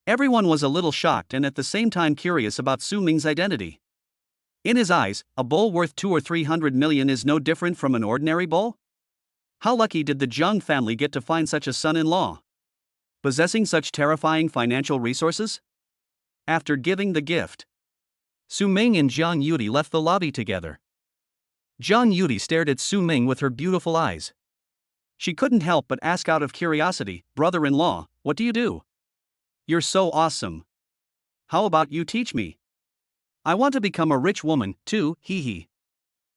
Everyone was a little shocked and at the same time curious about Su Ming's identity. In his eyes, a bowl worth 2 or 300 million is no different from an ordinary bowl? How lucky did the Jiang family get to find such a son-in-law? Possessing such terrifying financial resources? After giving the gift, Su Ming and Zhang Yudi left the lobby together. Zhang Yudi stared at Su Ming with her beautiful eyes. She couldn't help but ask out of curiosity, "Brother-in-law, what do you do? You're so awesome. How about you teach me? I want to become a rich woman, too, hee hee."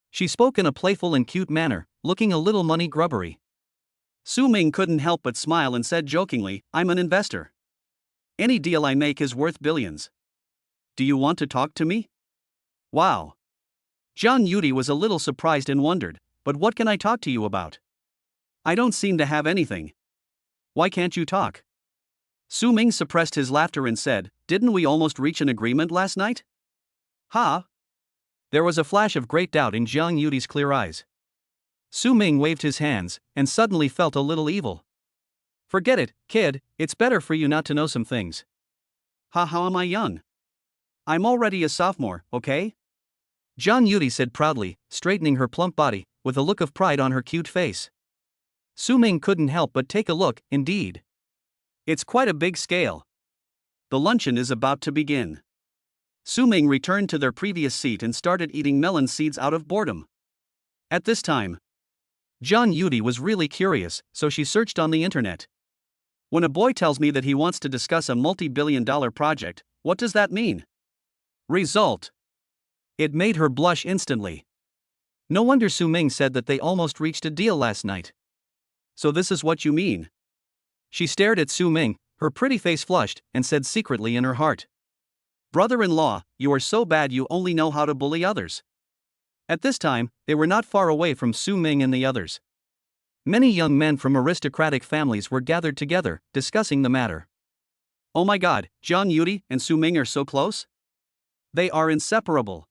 She spoke in a playful and cute manner, looking a little money grubbery. Su Ming couldn't help but smile and said jokingly, "I'm an investor. Any deal I make is worth billions. Do you want to talk to me?" Wow. Zhang Yudi was a little surprised and wondered, "But what can I talk to you about? I don't seem to have anything. Why can't you talk?" Su Ming suppressed his laughter and said, "Didn't we almost reach an agreement last night?" "Ha?" There was a flash of great doubt in Zhang Yudi's clear eyes. Su Ming waved his hands, and suddenly felt a little evil. "Forget it, kid, it's better for you not to know some things." How am I young? I'm already a sophomore, okay?" Zhang Yudi said proudly, straightening her plump body, with a look of pride on her cute face. Su Ming couldn't help but take a look, indeed. It's quite a big scale. The luncheon is about to begin. Su Ming returned to their previous seat and started eating melon seeds out of boredom. At this time, Zhang Yudi was really curious, so she searched on the internet. When a boy tells me that he wants to discuss a multi-billion-dollar project, what does that mean? Result. It made her blush instantly. No wonder Su Ming said that they almost reached a deal last night. So this is what you mean? She stared at Su Ming, her pretty face flushed, and said secretly in her heart, "Brother-in-law, you are so bad you only know how to bully others." At this time, they were not far away from Su Ming and the others. Many young men from aristocratic families were gathered together, discussing the matter. "Oh my god, Zhang Yudi and Su Ming are so close? They are inseparable.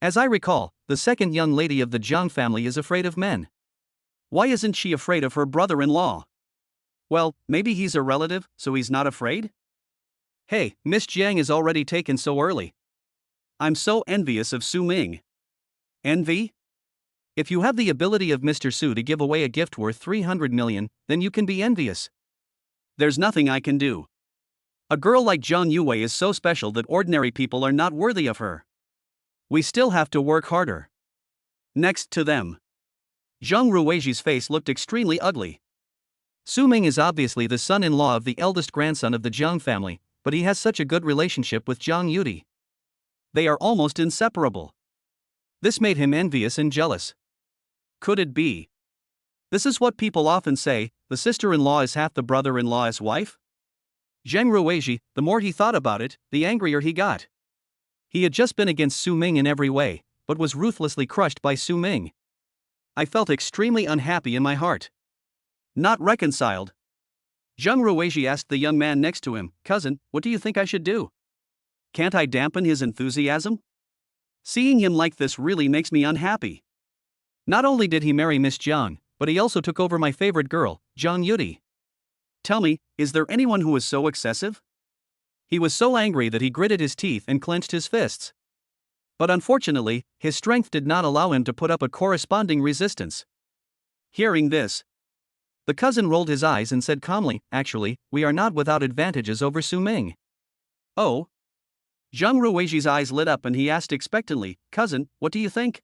As I recall, the second young lady of the Jiang family is afraid of men. Why isn't she afraid of her brother-in-law? Well, maybe he's a relative, so he's not afraid? Hey, Miss Jiang is already taken so early. I'm so envious of Su Ming." Envy? If you have the ability of Mr. Su to give away a gift worth 300 million, then you can be envious. There's nothing I can do. A girl like Zhang Yue is so special that ordinary people are not worthy of her. We still have to work harder. Next to them, Zhang Ruiji's face looked extremely ugly. Su Ming is obviously the son-in-law of the eldest grandson of the Jiang family, but he has such a good relationship with Zhang Yudi. They are almost inseparable. This made him envious and jealous. Could it be? This is what people often say, the sister-in-law is half the brother-in-law's wife? Zhang Ruiji, the more he thought about it, the angrier he got. He had just been against Su Ming in every way, but was ruthlessly crushed by Su Ming. I felt extremely unhappy in my heart. Not reconciled. Zhang Ruiji asked the young man next to him, "Cousin, what do you think I should do? Can't I dampen his enthusiasm? Seeing him like this really makes me unhappy." Not only did he marry Miss Jiang, but he also took over my favorite girl, Zhang Yudi. Tell me, is there anyone who is so excessive? He was so angry that he gritted his teeth and clenched his fists. But unfortunately, his strength did not allow him to put up a corresponding resistance. Hearing this, the cousin rolled his eyes and said calmly, "Actually, we are not without advantages over Su Ming." Oh? Zhang Ruiji's eyes lit up and he asked expectantly, "Cousin, what do you think?"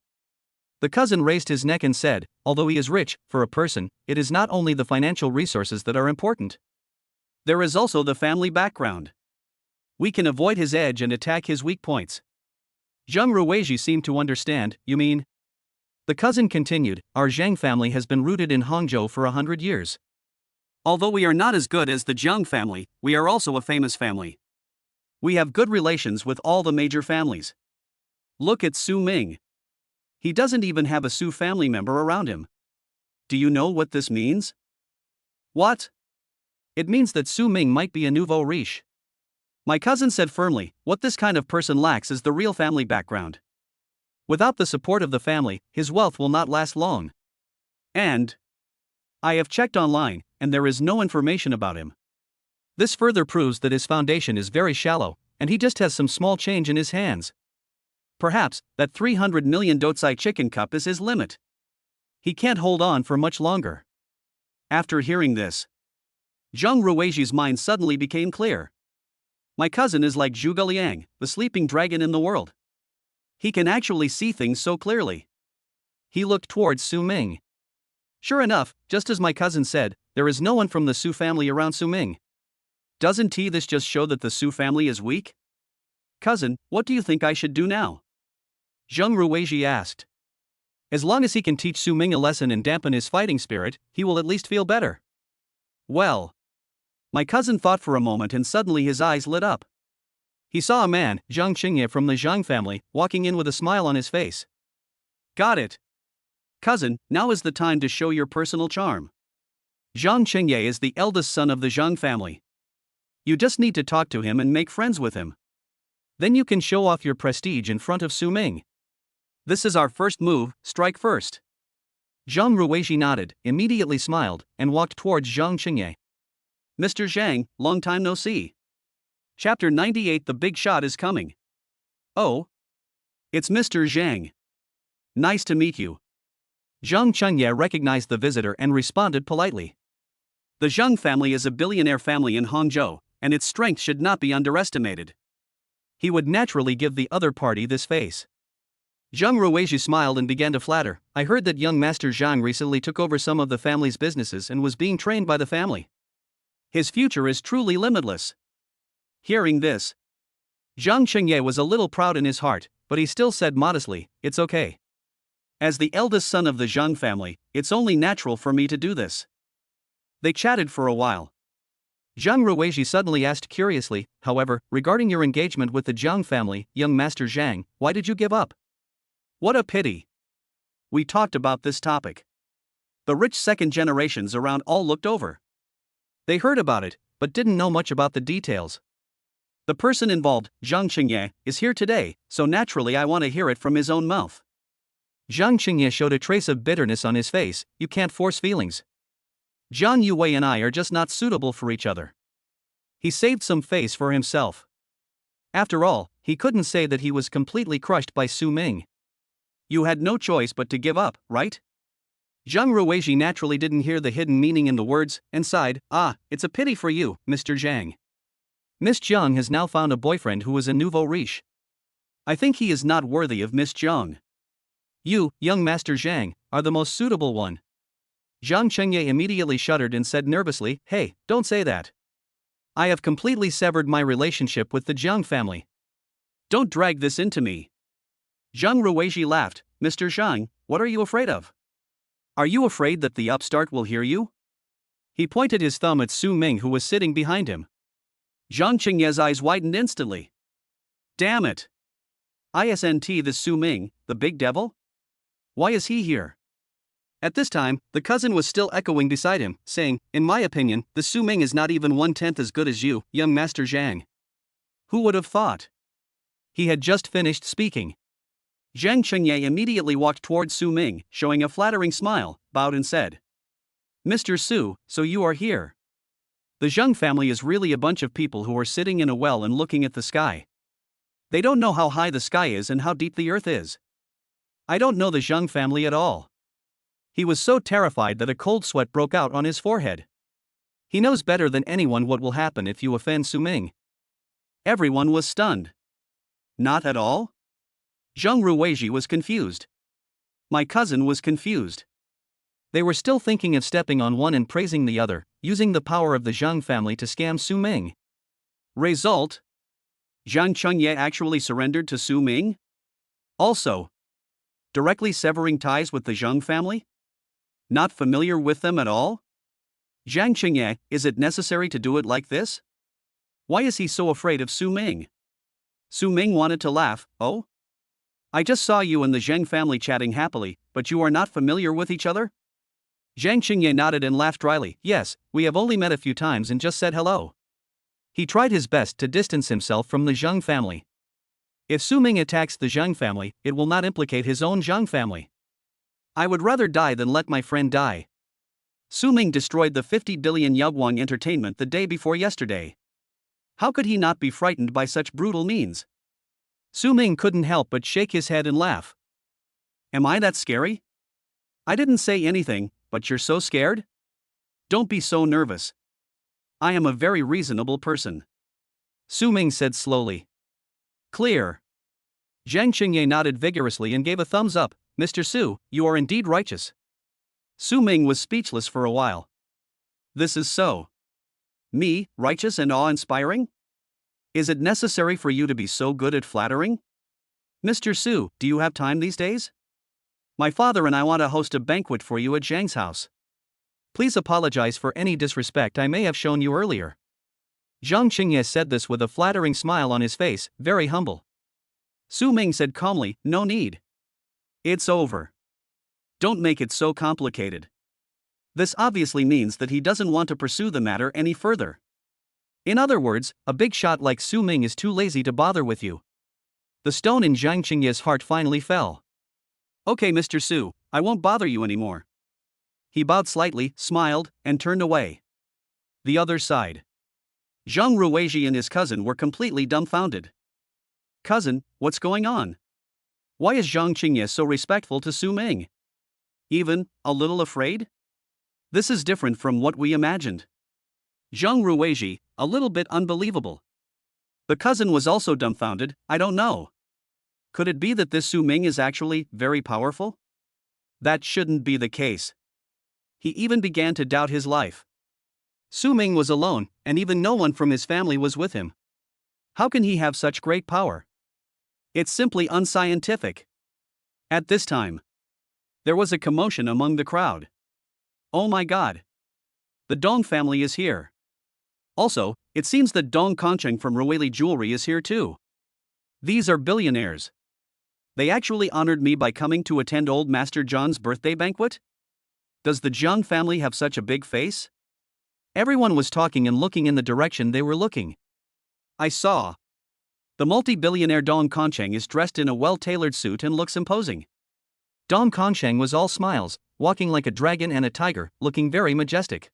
The cousin raised his neck and said, "Although he is rich, for a person, it is not only the financial resources that are important. There is also the family background. We can avoid his edge and attack his weak points." Zhang Ruiji seemed to understand. "You mean?" The cousin continued, "Our Zhang family has been rooted in Hangzhou for 100 years. Although we are not as good as the Jiang family, we are also a famous family. We have good relations with all the major families. Look at Su Ming. He doesn't even have a Su family member around him. Do you know what this means?" "What?" "It means that Su Ming might be a nouveau riche." My cousin said firmly, "What this kind of person lacks is the real family background. Without the support of the family, his wealth will not last long. And I have checked online, and there is no information about him. This further proves that his foundation is very shallow, and he just has some small change in his hands. Perhaps that 300 million Dotsai chicken cup is his limit. He can't hold on for much longer. After hearing this, Zhang Ruiji's mind suddenly became clear. My cousin is like Zhuge Liang, the sleeping dragon in the world. He can actually see things so clearly. He looked towards Su Ming. Sure enough, just as my cousin said, there is no one from the Su family around Su Ming. Doesn't this just show that the Su family is weak? Cousin, what do you think I should do now? Zhang Ruiji asked. As long as he can teach Su Ming a lesson and dampen his fighting spirit, he will at least feel better. Well. My cousin thought for a moment and suddenly his eyes lit up. He saw a man, Zhang Qingye from the Zhang family, walking in with a smile on his face. Got it. Cousin, now is the time to show your personal charm. Zhang Qingye is the eldest son of the Zhang family. You just need to talk to him and make friends with him. Then you can show off your prestige in front of Su Ming. This is our first move, strike first. Zhang Ruiji nodded, immediately smiled, and walked towards Zhang Qingye. Mr. Zhang, long time no see. Chapter 98. The big shot is coming. Oh. It's Mr. Zhang. Nice to meet you. Zhang Qingye recognized the visitor and responded politely. The Zhang family is a billionaire family in Hangzhou, and its strength should not be underestimated. He would naturally give the other party this face. Zhang Ruiji smiled and began to flatter. I heard that young Master Zhang recently took over some of the family's businesses and was being trained by the family. His future is truly limitless. Hearing this, Zhang Qingye was a little proud in his heart, but he still said modestly, it's okay. As the eldest son of the Zhang family, it's only natural for me to do this. They chatted for a while. Zhang Ruiji suddenly asked curiously, however, regarding your engagement with the Zhang family, young Master Zhang, why did you give up? What a pity. We talked about this topic. The rich second generations around all looked over. They heard about it, but didn't know much about the details. The person involved, Zhang Qingye, is here today, so naturally I want to hear it from his own mouth. Zhang Qingye showed a trace of bitterness on his face. You can't force feelings. Zhang Yuwei and I are just not suitable for each other. He saved some face for himself. After all, he couldn't say that he was completely crushed by Su Ming. You had no choice but to give up, right? Zhang Ruiji naturally didn't hear the hidden meaning in the words, and sighed, it's a pity for you, Mr. Zhang. Miss Zhang has now found a boyfriend who is a nouveau riche. I think he is not worthy of Miss Zhang. You, young Master Zhang, are the most suitable one. Zhang Qingye immediately shuddered and said nervously, hey, don't say that. I have completely severed my relationship with the Zhang family. Don't drag this into me. Zhang Ruiji laughed. Mr. Zhang, what are you afraid of? Are you afraid that the upstart will hear you? He pointed his thumb at Su Ming who was sitting behind him. Zhang Qingye's eyes widened instantly. Damn it. Isn't this Su Ming, the big devil? Why is he here? At this time, the cousin was still echoing beside him, saying, in my opinion, the Su Ming is not even 1/10 as good as you, young Master Zhang. Who would have thought? He had just finished speaking. Zhang Qingye immediately walked towards Su Ming, showing a flattering smile, bowed and said, Mr. Su, so you are here. The Zhang family is really a bunch of people who are sitting in a well and looking at the sky. They don't know how high the sky is and how deep the earth is. I don't know the Zhang family at all. He was so terrified that a cold sweat broke out on his forehead. He knows better than anyone what will happen if you offend Su Ming. Everyone was stunned. Not at all? Zhang Ruiji was confused. My cousin was confused. They were still thinking of stepping on one and praising the other, using the power of the Zhang family to scam Su Ming. Result? Zhang Qingye actually surrendered to Su Ming? Also, directly severing ties with the Zhang family? Not familiar with them at all? Zhang Qingye, is it necessary to do it like this? Why is he so afraid of Su Ming? Su Ming wanted to laugh. Oh? I just saw you and the Zhang family chatting happily, but you are not familiar with each other? Zhang Qingye nodded and laughed dryly. Yes, we have only met a few times and just said hello. He tried his best to distance himself from the Zhang family. If Su Ming attacks the Zhang family, it will not implicate his own Zhang family. I would rather die than let my friend die. Su Ming destroyed the 50 billion Yaguang entertainment the day before yesterday. How could he not be frightened by such brutal means? Su Ming couldn't help but shake his head and laugh. Am I that scary? I didn't say anything, but you're so scared? Don't be so nervous. I am a very reasonable person. Su Ming said slowly. Clear. Zhang Qingye nodded vigorously and gave a thumbs up. Mr. Su, you are indeed righteous. Su Ming was speechless for a while. This is so. Me, righteous and awe-inspiring? Is it necessary for you to be so good at flattering? Mr. Su, do you have time these days? My father and I want to host a banquet for you at Zhang's house. Please apologize for any disrespect I may have shown you earlier. Zhang Qingye said this with a flattering smile on his face, very humble. Su Ming said calmly, no need. It's over. Don't make it so complicated. This obviously means that he doesn't want to pursue the matter any further. In other words, a big shot like Su Ming is too lazy to bother with you. The stone in Zhang Qingye's heart finally fell. Okay, Mr. Su, I won't bother you anymore. He bowed slightly, smiled, and turned away. The other side. Zhang Ruizhi and his cousin were completely dumbfounded. Cousin, what's going on? Why is Zhang Qingye so respectful to Su Ming? Even a little afraid? This is different from what we imagined. Zhang Ruizhi, a little bit unbelievable. The cousin was also dumbfounded. I don't know. Could it be that this Su Ming is actually very powerful? That shouldn't be the case. He even began to doubt his life. Su Ming was alone, and even no one from his family was with him. How can he have such great power? It's simply unscientific. At this time, there was a commotion among the crowd. Oh my god. The Dong family is here. Also, it seems that Dong Concheng from Ruili Jewelry is here too. These are billionaires. They actually honored me by coming to attend old Master John's birthday banquet? Does the Jiang family have such a big face? Everyone was talking and looking in the direction they were looking. I saw. The multi-billionaire Dong Concheng is dressed in a well-tailored suit and looks imposing. Dong Concheng was all smiles, walking like a dragon and a tiger, looking very majestic.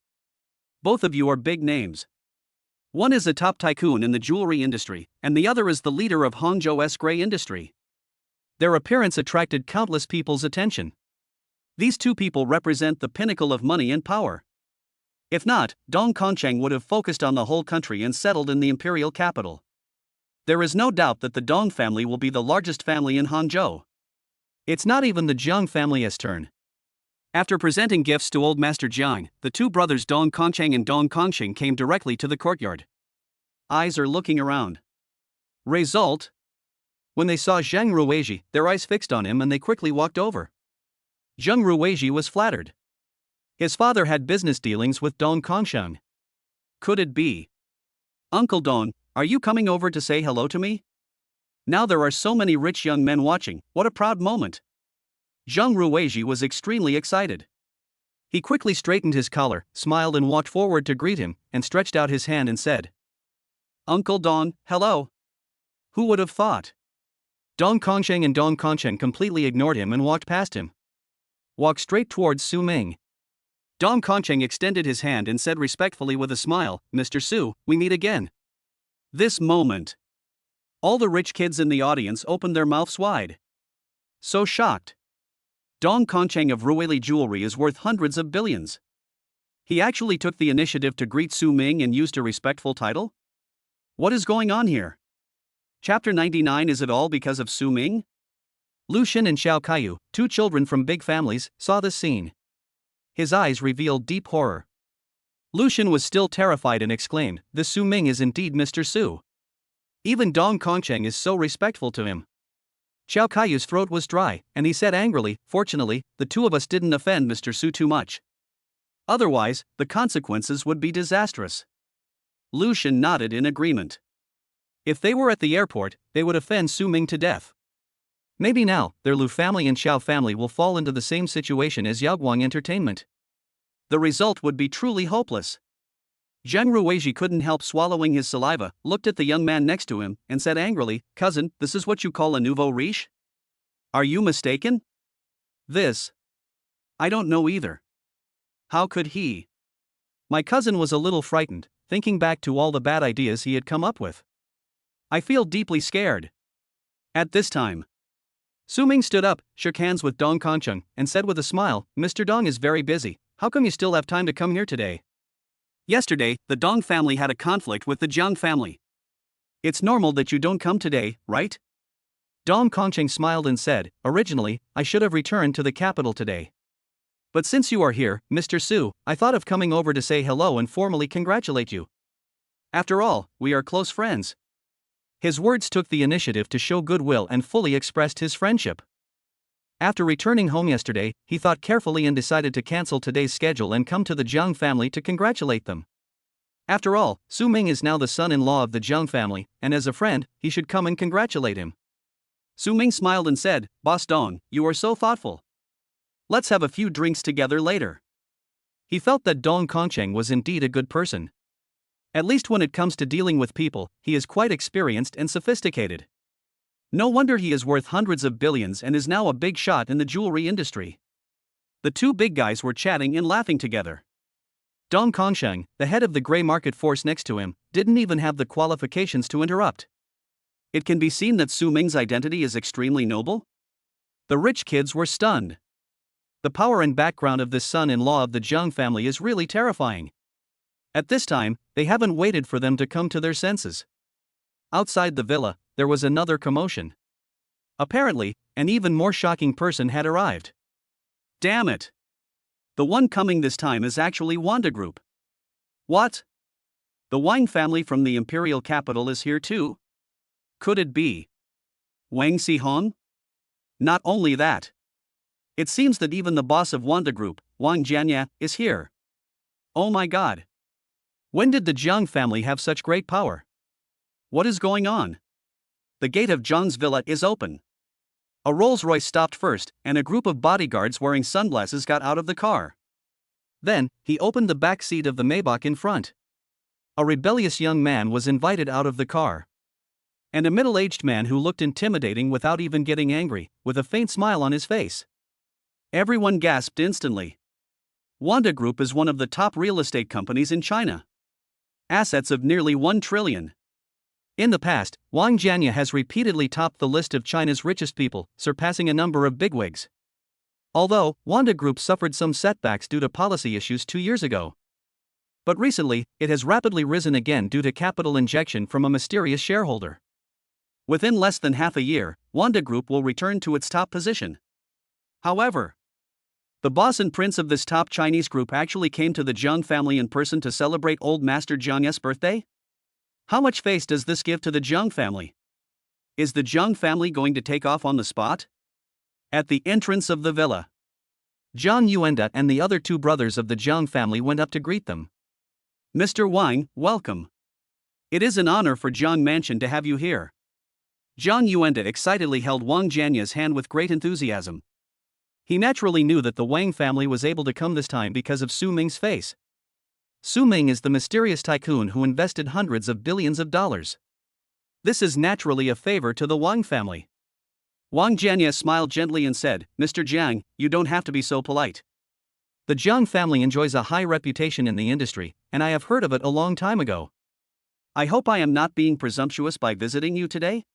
Both of you are big names. One is a top tycoon in the jewelry industry, and the other is the leader of Hangzhou's gray industry. Their appearance attracted countless people's attention. These two people represent the pinnacle of money and power. If not, Dong Concheng would have focused on the whole country and settled in the imperial capital. There is no doubt that the Dong family will be the largest family in Hangzhou. It's not even the Jiang family's turn. After presenting gifts to old Master Jiang, the two brothers Dong Concheng and Dong Concheng came directly to the courtyard. Eyes are looking around. Result? When they saw Zhang Ruizhi, their eyes fixed on him and they quickly walked over. Zhang Ruizhi was flattered. His father had business dealings with Dong Concheng. Could it be? Uncle Dong, are you coming over to say hello to me? Now there are so many rich young men watching, what a proud moment. Zhang Ruizhi was extremely excited. He quickly straightened his collar, smiled and walked forward to greet him, and stretched out his hand and said, Uncle Dong, hello. Who would have thought? Dong Concheng and Dong Concheng completely ignored him and walked past him. Walked straight towards Su Ming. Dong Concheng extended his hand and said respectfully with a smile, Mr. Su, we meet again. This moment. All the rich kids in the audience opened their mouths wide. So shocked. Dong Concheng of Ruili Jewelry is worth hundreds of billions. He actually took the initiative to greet Su Ming and used a respectful title? What is going on here? Chapter 99. Is it all because of Su Ming? Lu Xin and Xiao Kaiyu, two children from big families, saw this scene. His eyes revealed deep horror. Lu Xin was still terrified and exclaimed, this Su Ming is indeed Mr. Su. Even Dong Concheng is so respectful to him. Xiao Kaiyu's throat was dry, and he said angrily, fortunately, the two of us didn't offend Mr. Su too much. Otherwise, the consequences would be disastrous. Lu Xin nodded in agreement. If they were at the airport, they would offend Su Ming to death. Maybe now, their Lu family and Xiao family will fall into the same situation as Yaoguang Entertainment. The result would be truly hopeless. Zhang Ruizhi couldn't help swallowing his saliva, looked at the young man next to him, and said angrily, Cousin, this is what you call a nouveau riche? Are you mistaken? This? I don't know either. How could he? My cousin was a little frightened, thinking back to all the bad ideas he had come up with. I feel deeply scared. At this time, Su Ming stood up, shook hands with Dong Kongcheng, and said with a smile, Mr. Dong is very busy, how come you still have time to come here today? Yesterday, the Dong family had a conflict with the Jiang family. It's normal that you don't come today, right? Dong Kongcheng smiled and said, originally, I should have returned to the capital today. But since you are here, Mr. Su, I thought of coming over to say hello and formally congratulate you. After all, we are close friends. His words took the initiative to show goodwill and fully expressed his friendship. After returning home yesterday, he thought carefully and decided to cancel today's schedule and come to the Jiang family to congratulate them. After all, Su Ming is now the son-in-law of the Jiang family, and as a friend, he should come and congratulate him. Su Ming smiled and said, Boss Dong, you are so thoughtful. Let's have a few drinks together later. He felt that Dong Kongcheng was indeed a good person. At least when it comes to dealing with people, he is quite experienced and sophisticated. No wonder he is worth hundreds of billions and is now a big shot in the jewelry industry. The two big guys were chatting and laughing together. Dong Kongcheng, the head of the gray market force next to him, didn't even have the qualifications to interrupt. It can be seen that Su Ming's identity is extremely noble. The rich kids were stunned. The power and background of this son-in-law of the Jiang family is really terrifying. At this time, they haven't waited for them to come to their senses. Outside the villa, there was another commotion. Apparently, an even more shocking person had arrived. Damn it! The one coming this time is actually Wanda Group. What? The Wang family from the imperial capital is here too? Could it be Wang Xihong? Not only that. It seems that even the boss of Wanda Group, Wang Jianya, is here. Oh my god. When did the Jiang family have such great power? What is going on? The gate of Jiang's villa is open. A Rolls-Royce stopped first, and a group of bodyguards wearing sunglasses got out of the car. Then, he opened the back seat of the Maybach in front. A rebellious young man was invited out of the car. And a middle-aged man who looked intimidating without even getting angry, with a faint smile on his face. Everyone gasped instantly. Wanda Group is one of the top real estate companies in China. Assets of nearly 1 trillion. In the past, Wang Jianya has repeatedly topped the list of China's richest people, surpassing a number of bigwigs. Although, Wanda Group suffered some setbacks due to policy issues 2 years ago. But recently, it has rapidly risen again due to capital injection from a mysterious shareholder. Within less than half a year, Wanda Group will return to its top position. However, the boss and prince of this top Chinese group actually came to the Jiang family in person to celebrate old Master Jiang's birthday? How much face does this give to the Jiang family? Is the Jiang family going to take off on the spot? At the entrance of the villa, Jiang Yuanda and the other two brothers of the Jiang family went up to greet them. Mr. Wang, welcome. It is an honor for Jiang Mansion to have you here. Jiang Yuanda excitedly held Wang Jianya's hand with great enthusiasm. He naturally knew that the Wang family was able to come this time because of Su Ming's face. Su Ming is the mysterious tycoon who invested hundreds of billions of dollars. This is naturally a favor to the Wang family. Wang Jianya smiled gently and said, Mr. Jiang, you don't have to be so polite. The Jiang family enjoys a high reputation in the industry, and I have heard of it a long time ago. I hope I am not being presumptuous by visiting you today?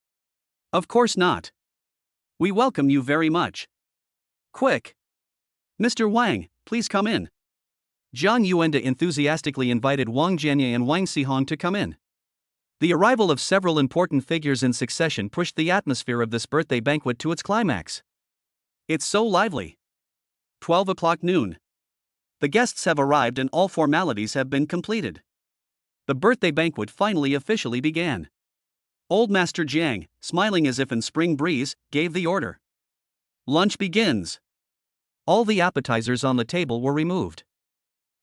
Of course not. We welcome you very much. Quick! Mr. Wang, please come in. Jiang Yuanda enthusiastically invited Wang Jianya and Wang Xihong to come in. The arrival of several important figures in succession pushed the atmosphere of this birthday banquet to its climax. It's so lively. 12 o'clock noon. The guests have arrived and all formalities have been completed. The birthday banquet finally officially began. Old Master Jiang, smiling as if in spring breeze, gave the order. Lunch begins. All the appetizers on the table were removed.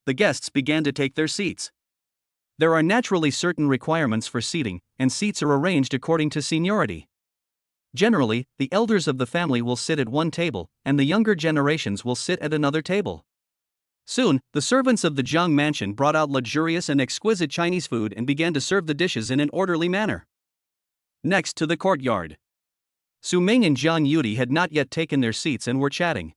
The guests began to take their seats. There are naturally certain requirements for seating, and seats are arranged according to seniority. Generally, the elders of the family will sit at one table, and the younger generations will sit at another table. Soon, the servants of the Jiang mansion brought out luxurious and exquisite Chinese food and began to serve the dishes in an orderly manner. Next to the courtyard, Su Ming and Jiang Yudi had not yet taken their seats and were chatting.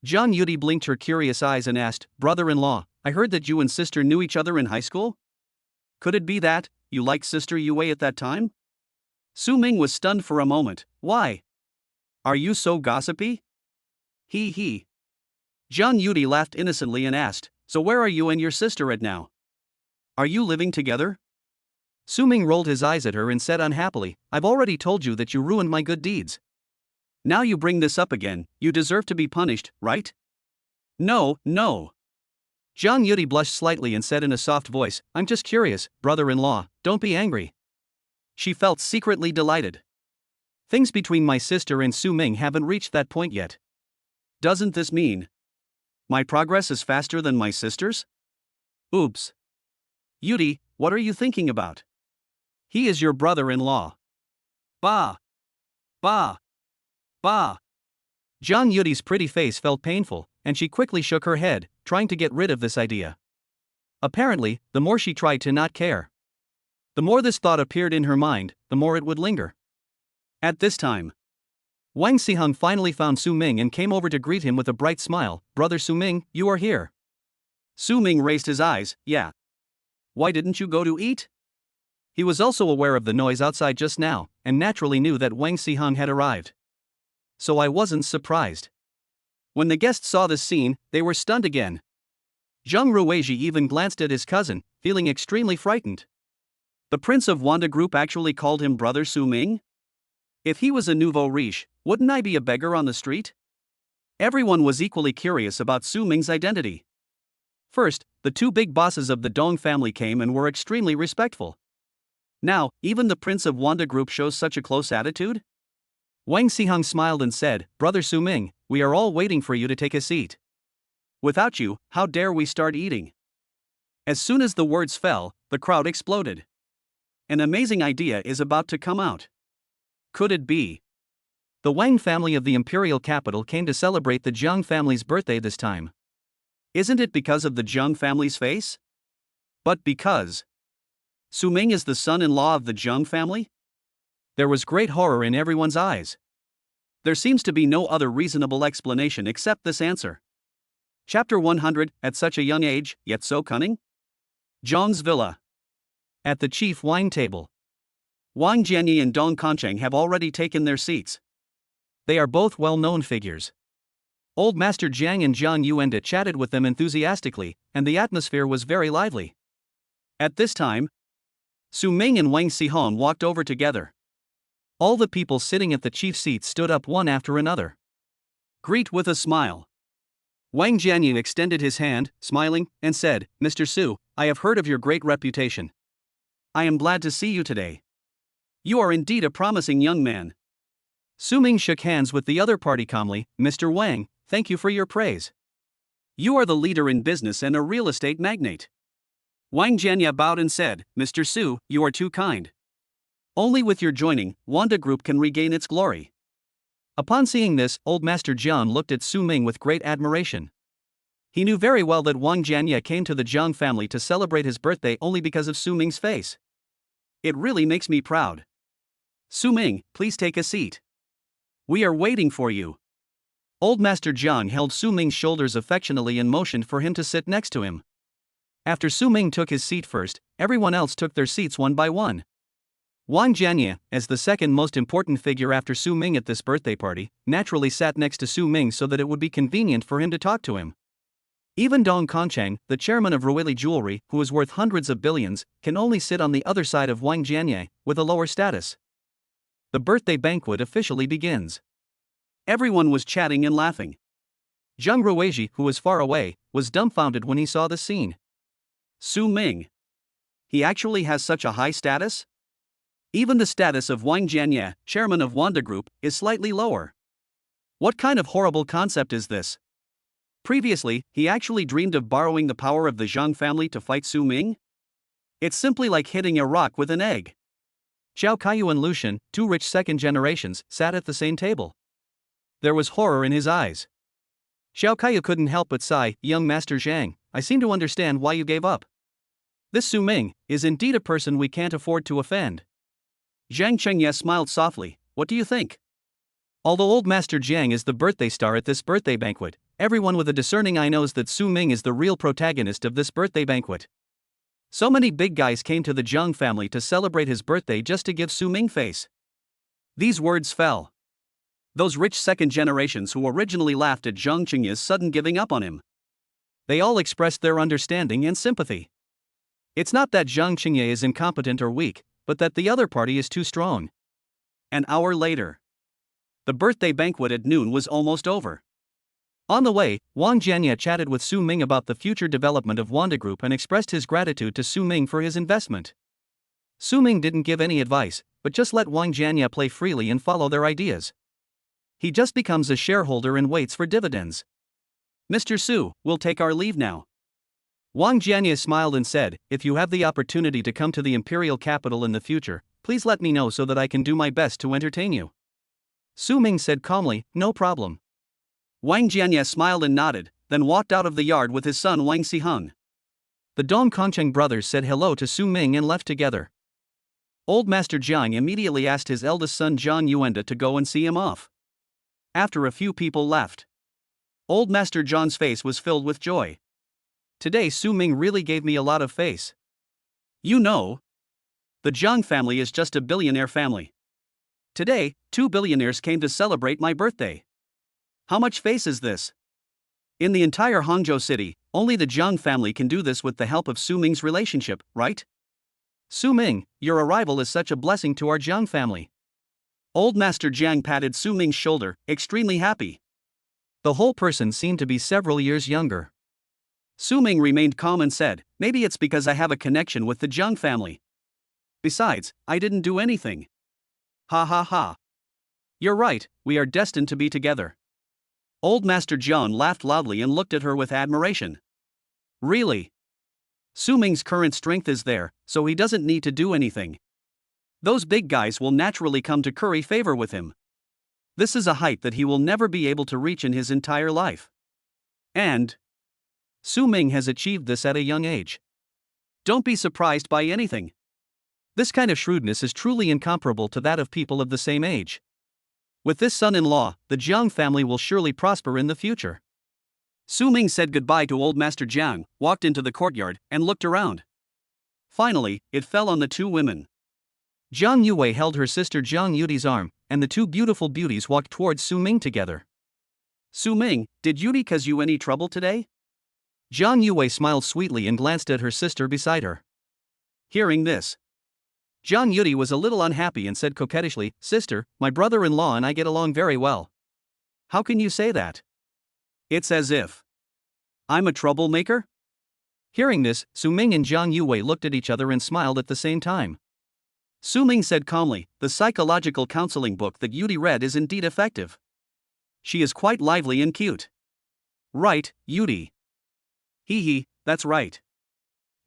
Jiang Yudi blinked her curious eyes and asked, Brother-in-law, I heard that you and sister knew each other in high school? Could it be that you liked Sister Yue at that time? Su Ming was stunned for a moment. Why? Are you so gossipy? He. Zhang Yudi laughed innocently and asked, so where are you and your sister at now? Are you living together? Su Ming rolled his eyes at her and said unhappily, I've already told you that you ruined my good deeds. Now you bring this up again, you deserve to be punished, right? No. Zhang Yudi blushed slightly and said in a soft voice, I'm just curious, brother-in-law, don't be angry. She felt secretly delighted. Things between my sister and Su Ming haven't reached that point yet. Doesn't this mean my progress is faster than my sister's? Oops. Yudi, what are you thinking about? He is your brother-in-law. Bah. Zhang Yudi's pretty face felt painful, and she quickly shook her head, trying to get rid of this idea. Apparently, the more she tried to not care, the more this thought appeared in her mind, the more it would linger. At this time, Wang Xiheng finally found Su Ming and came over to greet him with a bright smile. Brother Su Ming, you are here. Su Ming raised his eyes. Yeah. Why didn't you go to eat? He was also aware of the noise outside just now, and naturally knew that Wang Xiheng had arrived. So I wasn't surprised. When the guests saw this scene, they were stunned again. Zhang Ruizhi even glanced at his cousin, feeling extremely frightened. The Prince of Wanda Group actually called him Brother Su Ming? If he was a nouveau riche, wouldn't I be a beggar on the street? Everyone was equally curious about Su Ming's identity. First, the two big bosses of the Dong family came and were extremely respectful. Now, even the Prince of Wanda Group shows such a close attitude? Wang Xiheng smiled and said, Brother Su Ming, we are all waiting for you to take a seat. Without you, how dare we start eating? As soon as the words fell, the crowd exploded. An amazing idea is about to come out. Could it be? The Wang family of the imperial capital came to celebrate the Jiang family's birthday this time. Isn't it because of the Jiang family's face? But because Su Ming is the son-in-law of the Jiang family? There was great horror in everyone's eyes. There seems to be no other reasonable explanation except this answer. Chapter 100, at such a young age, yet so cunning? Zhang's villa. At the chief wine table, Wang Jianyi and Dong Concheng have already taken their seats. They are both well-known figures. Old Master Jiang and Zhang Yuanda chatted with them enthusiastically, and the atmosphere was very lively. At this time, Su Ming and Wang Xiheng walked over together. All the people sitting at the chief seat stood up one after another. Greet with a smile. Wang Jianyi extended his hand, smiling, and said, Mr. Su, I have heard of your great reputation. I am glad to see you today. You are indeed a promising young man. Su Ming shook hands with the other party calmly. Mr. Wang, thank you for your praise. You are the leader in business and a real estate magnate. Wang Jianya bowed and said, Mr. Su, you are too kind. Only with your joining, Wanda Group can regain its glory. Upon seeing this, old Master Jian looked at Su Ming with great admiration. He knew very well that Wang Jianya came to the Jiang family to celebrate his birthday only because of Su Ming's face. It really makes me proud. Su Ming, please take a seat. We are waiting for you. Old Master Jiang held Su Ming's shoulders affectionately and motioned for him to sit next to him. After Su Ming took his seat first, everyone else took their seats one by one. Wang Jianya, as the second most important figure after Su Ming at this birthday party, naturally sat next to Su Ming so that it would be convenient for him to talk to him. Even Dong Concheng, the chairman of Ruili Jewelry, who is worth hundreds of billions, can only sit on the other side of Wang Jianya, with a lower status. The birthday banquet officially begins. Everyone was chatting and laughing. Zhang Ruizhi, who was far away, was dumbfounded when he saw the scene. Su Ming. He actually has such a high status? Even the status of Wang Jianya, chairman of Wanda Group, is slightly lower. What kind of horrible concept is this? Previously, he actually dreamed of borrowing the power of the Zhang family to fight Su Ming? It's simply like hitting a rock with an egg. Xiao Kaiyu and Lucian, two rich second generations, sat at the same table. There was horror in his eyes. Xiao Kaiyu couldn't help but sigh, Young Master Zhang, I seem to understand why you gave up. This Su Ming is indeed a person we can't afford to offend. Zhang Chengye smiled softly, what do you think? Although old Master Jiang is the birthday star at this birthday banquet, everyone with a discerning eye knows that Su Ming is the real protagonist of this birthday banquet. So many big guys came to the Zhang family to celebrate his birthday just to give Su Ming face. These words fell. Those rich second generations who originally laughed at Zhang Qingye's sudden giving up on him. They all expressed their understanding and sympathy. It's not that Zhang Qingye is incompetent or weak, but that the other party is too strong. An hour later. The birthday banquet at noon was almost over. On the way, Wang Jianye chatted with Su Ming about the future development of Wanda Group and expressed his gratitude to Su Ming for his investment. Su Ming didn't give any advice, but just let Wang Jianye play freely and follow their ideas. He just becomes a shareholder and waits for dividends. Mr. Su, we'll take our leave now. Wang Jianye smiled and said, if you have the opportunity to come to the imperial capital in the future, please let me know so that I can do my best to entertain you. Su Ming said calmly, no problem. Wang Jianye smiled and nodded, then walked out of the yard with his son Wang Xiheng. The Dong Kongcheng brothers said hello to Su Ming and left together. Old Master Jiang immediately asked his eldest son Zhang Yuanda to go and see him off. After a few people left, Old Master Zhang's face was filled with joy. Today Su Ming really gave me a lot of face. You know, the Zhang family is just a billionaire family. Today, 2 billionaires came to celebrate my birthday. How much face is this? In the entire Hangzhou city, only the Zhang family can do this with the help of Su Ming's relationship, right? Su Ming, your arrival is such a blessing to our Zhang family. Old Master Jiang patted Su Ming's shoulder, extremely happy. The whole person seemed to be several years younger. Su Ming remained calm and said, maybe it's because I have a connection with the Zhang family. Besides, I didn't do anything. Ha ha ha. You're right, we are destined to be together. Old Master Jiang laughed loudly and looked at her with admiration. Really? Su Ming's current strength is there, so he doesn't need to do anything. Those big guys will naturally come to curry favor with him. This is a height that he will never be able to reach in his entire life. And Su Ming has achieved this at a young age. Don't be surprised by anything. This kind of shrewdness is truly incomparable to that of people of the same age. With this son-in-law, the Jiang family will surely prosper in the future. Su Ming said goodbye to Old Master Jiang, walked into the courtyard, and looked around. Finally, it fell on the two women. Zhang Yue held her sister Zhang Yudi's arm, and the two beautiful beauties walked towards Su Ming together. Su Ming, did Yudi cause you any trouble today? Zhang Yue smiled sweetly and glanced at her sister beside her. Hearing this, Zhang Yudi was a little unhappy and said coquettishly, Sister, my brother-in-law and I get along very well. How can you say that? It's as if I'm a troublemaker? Hearing this, Su Ming and Zhang Yue looked at each other and smiled at the same time. Su Ming said calmly, the psychological counseling book that Yudi read is indeed effective. She is quite lively and cute. Right, Yudi. Hee, that's right.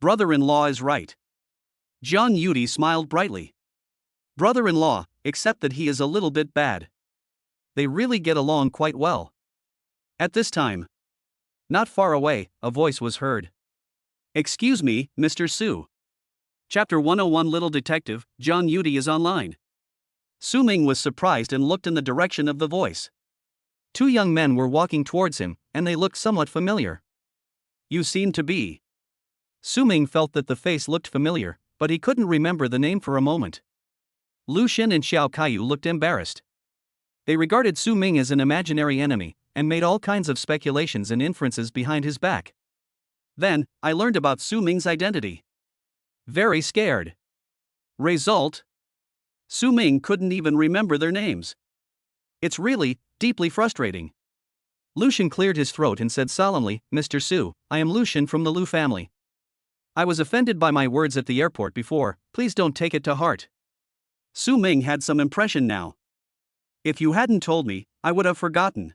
Brother-in-law is right. Zhang Yudi smiled brightly. Brother-in-law, except that he is a little bit bad. They really get along quite well. At this time, not far away, a voice was heard. Excuse me, Mr. Su. Chapter 101 Little Detective, Zhang Yudi is online. Su Ming was surprised and looked in the direction of the voice. Two young men were walking towards him, and they looked somewhat familiar. You seem to be. Su Ming felt that the face looked familiar, but he couldn't remember the name for a moment. Lu Xin and Xiao Kaiyu looked embarrassed. They regarded Su Ming as an imaginary enemy, and made all kinds of speculations and inferences behind his back. Then, I learned about Su Ming's identity. Very scared. Result? Su Ming couldn't even remember their names. It's really, deeply frustrating. Lu Xin cleared his throat and said solemnly, Mr. Su, I am Lu Xin from the Lu family. I was offended by my words at the airport before, please don't take it to heart. Su Ming had some impression now. If you hadn't told me, I would have forgotten.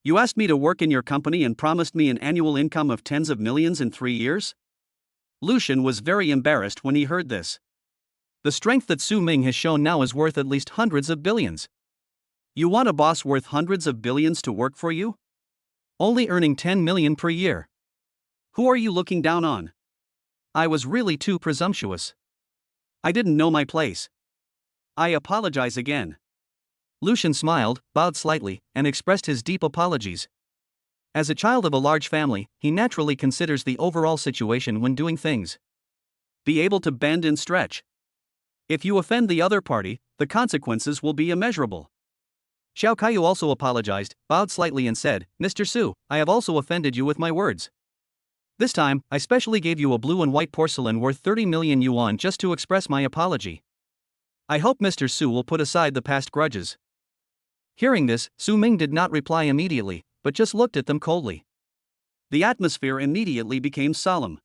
You asked me to work in your company and promised me an annual income of tens of millions in 3 years? Lu Xin was very embarrassed when he heard this. The strength that Su Ming has shown now is worth at least hundreds of billions. You want a boss worth hundreds of billions to work for you? Only earning 10 million per year. Who are you looking down on? I was really too presumptuous. I didn't know my place. I apologize again. Lu Xin smiled, bowed slightly, and expressed his deep apologies. As a child of a large family, he naturally considers the overall situation when doing things. Be able to bend and stretch. If you offend the other party, the consequences will be immeasurable. Xiao Kaiyu also apologized, bowed slightly and said, Mr. Su, I have also offended you with my words. This time, I specially gave you a blue and white porcelain worth 30 million yuan just to express my apology. I hope Mr. Su will put aside the past grudges. Hearing this, Su Ming did not reply immediately, but just looked at them coldly. The atmosphere immediately became solemn.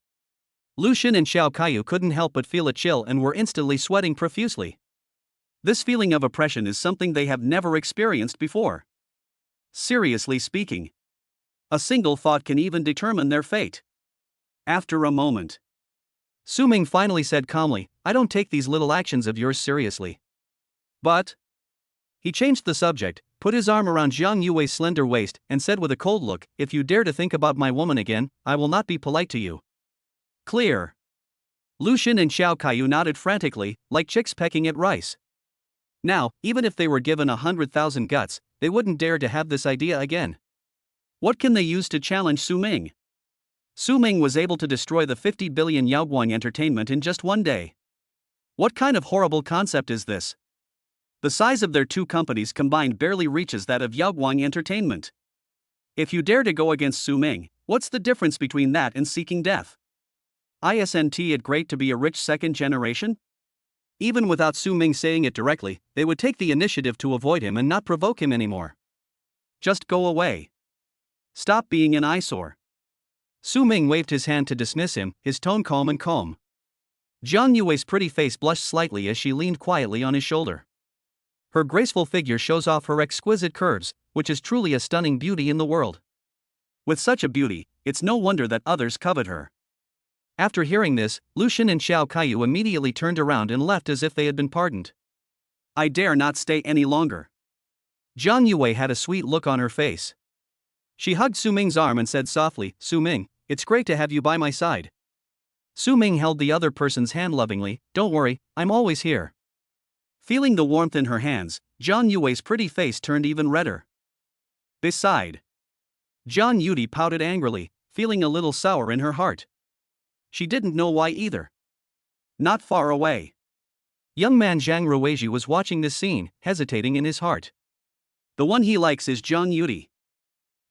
Lu Xun and Xiao Kaiyu couldn't help but feel a chill and were instantly sweating profusely. This feeling of oppression is something they have never experienced before. Seriously speaking, a single thought can even determine their fate. After a moment, Su Ming finally said calmly, I don't take these little actions of yours seriously. But he changed the subject, put his arm around Zhang Yue's slender waist, and said with a cold look, if you dare to think about my woman again, I will not be polite to you. Clear. Lu Xun and Xiao Kaiyu nodded frantically, like chicks pecking at rice. Now, even if they were given 100,000 guts, they wouldn't dare to have this idea again. What can they use to challenge Su Ming? Su Ming was able to destroy the 50 billion Yaoguang entertainment in just one day. What kind of horrible concept is this? The size of their two companies combined barely reaches that of Yaoguang Entertainment. If you dare to go against Su Ming, what's the difference between that and seeking death? Isn't it great to be a rich second generation? Even without Su Ming saying it directly, they would take the initiative to avoid him and not provoke him anymore. Just go away. Stop being an eyesore. Su Ming waved his hand to dismiss him, his tone calm and calm. Zhang Yue's pretty face blushed slightly as she leaned quietly on his shoulder. Her graceful figure shows off her exquisite curves, which is truly a stunning beauty in the world. With such a beauty, it's no wonder that others covet her. After hearing this, Lu Xun and Xiao Kaiyu immediately turned around and left as if they had been pardoned. I dare not stay any longer. Zhang Yue had a sweet look on her face. She hugged Su Ming's arm and said softly, Su Ming, it's great to have you by my side. Su Ming held the other person's hand lovingly, don't worry, I'm always here. Feeling the warmth in her hands, Zhang Yue's pretty face turned even redder. Beside, Zhang Yudi pouted angrily, feeling a little sour in her heart. She didn't know why either. Not far away, young man Zhang Ruizhi was watching this scene, hesitating in his heart. The one he likes is Zhang Yudi.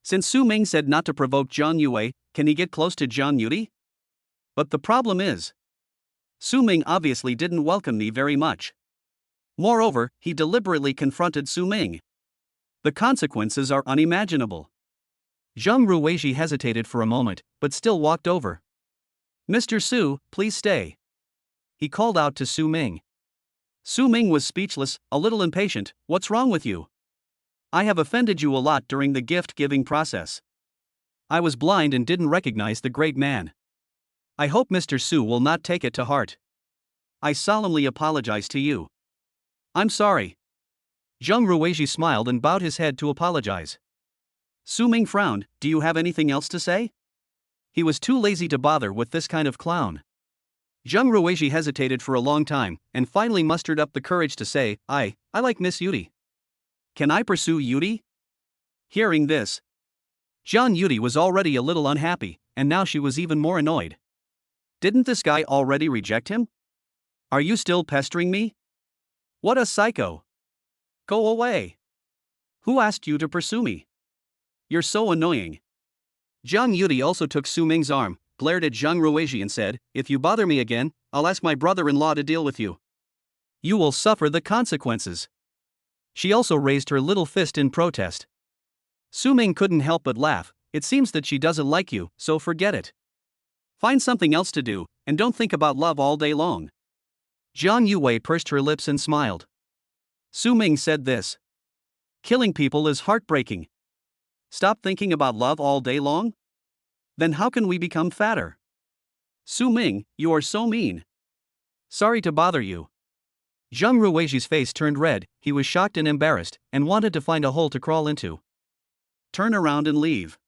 Since Su Ming said not to provoke Zhang Yue, can he get close to Zhang Yudi? But the problem is, Su Ming obviously didn't welcome me very much. Moreover, he deliberately confronted Su Ming. The consequences are unimaginable. Zhang Ruizhi hesitated for a moment, but still walked over. Mr. Su, please stay. He called out to Su Ming. Su Ming was speechless, a little impatient. What's wrong with you? I have offended you a lot during the gift-giving process. I was blind and didn't recognize the great man. I hope Mr. Su will not take it to heart. I solemnly apologize to you. I'm sorry. Zhang Ruizhi smiled and bowed his head to apologize. Su Ming frowned, do you have anything else to say? He was too lazy to bother with this kind of clown. Zhang Ruizhi hesitated for a long time, and finally mustered up the courage to say, I like Miss Yudi. Can I pursue Yudi? Hearing this, Zhang Yudi was already a little unhappy, and now she was even more annoyed. Didn't this guy already reject him? Are you still pestering me? What a psycho. Go away. Who asked you to pursue me? You're so annoying. Zhang Yudi also took Su Ming's arm, glared at Zhang Ruizhi and said, if you bother me again, I'll ask my brother-in-law to deal with you. You will suffer the consequences. She also raised her little fist in protest. Su Ming couldn't help but laugh, it seems that she doesn't like you, so forget it. Find something else to do, and don't think about love all day long. Zhang Yue pursed her lips and smiled. Su Ming said this. Killing people is heartbreaking. Stop thinking about love all day long? Then how can we become fatter? Su Ming, you are so mean. Sorry to bother you. Zhang Ruizhi's face turned red, he was shocked and embarrassed, and wanted to find a hole to crawl into. Turn around and leave.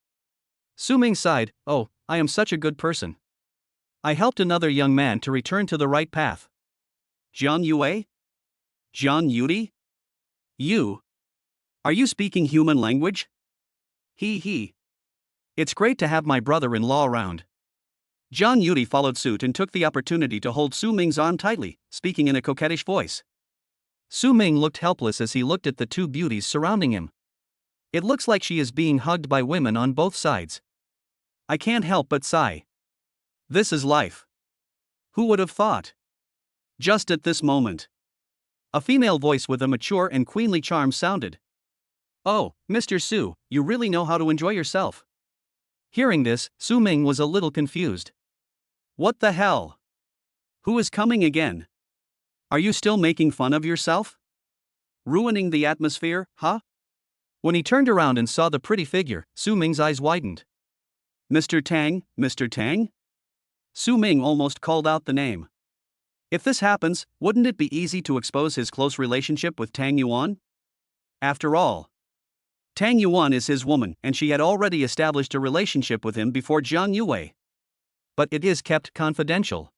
Su Ming sighed, oh, I am such a good person. I helped another young man to return to the right path. Zhang Yue? Zhang Yudi? You? Are you speaking human language? He. It's great to have my brother-in-law around. Zhang Yudi followed suit and took the opportunity to hold Su Ming's arm tightly, speaking in a coquettish voice. Su Ming looked helpless as he looked at the two beauties surrounding him. It looks like she is being hugged by women on both sides. I can't help but sigh. This is life. Who would have thought? Just at this moment, a female voice with a mature and queenly charm sounded. Oh, Mr. Su, you really know how to enjoy yourself. Hearing this, Su Ming was a little confused. What the hell? Who is coming again? Are you still making fun of yourself? Ruining the atmosphere, huh? When he turned around and saw the pretty figure, Su Ming's eyes widened. Mr. Tang, Mr. Tang? Su Ming almost called out the name. If this happens, wouldn't it be easy to expose his close relationship with Tang Yuan? After all, Tang Yuan is his woman and she had already established a relationship with him before Zhang Yue. But it is kept confidential.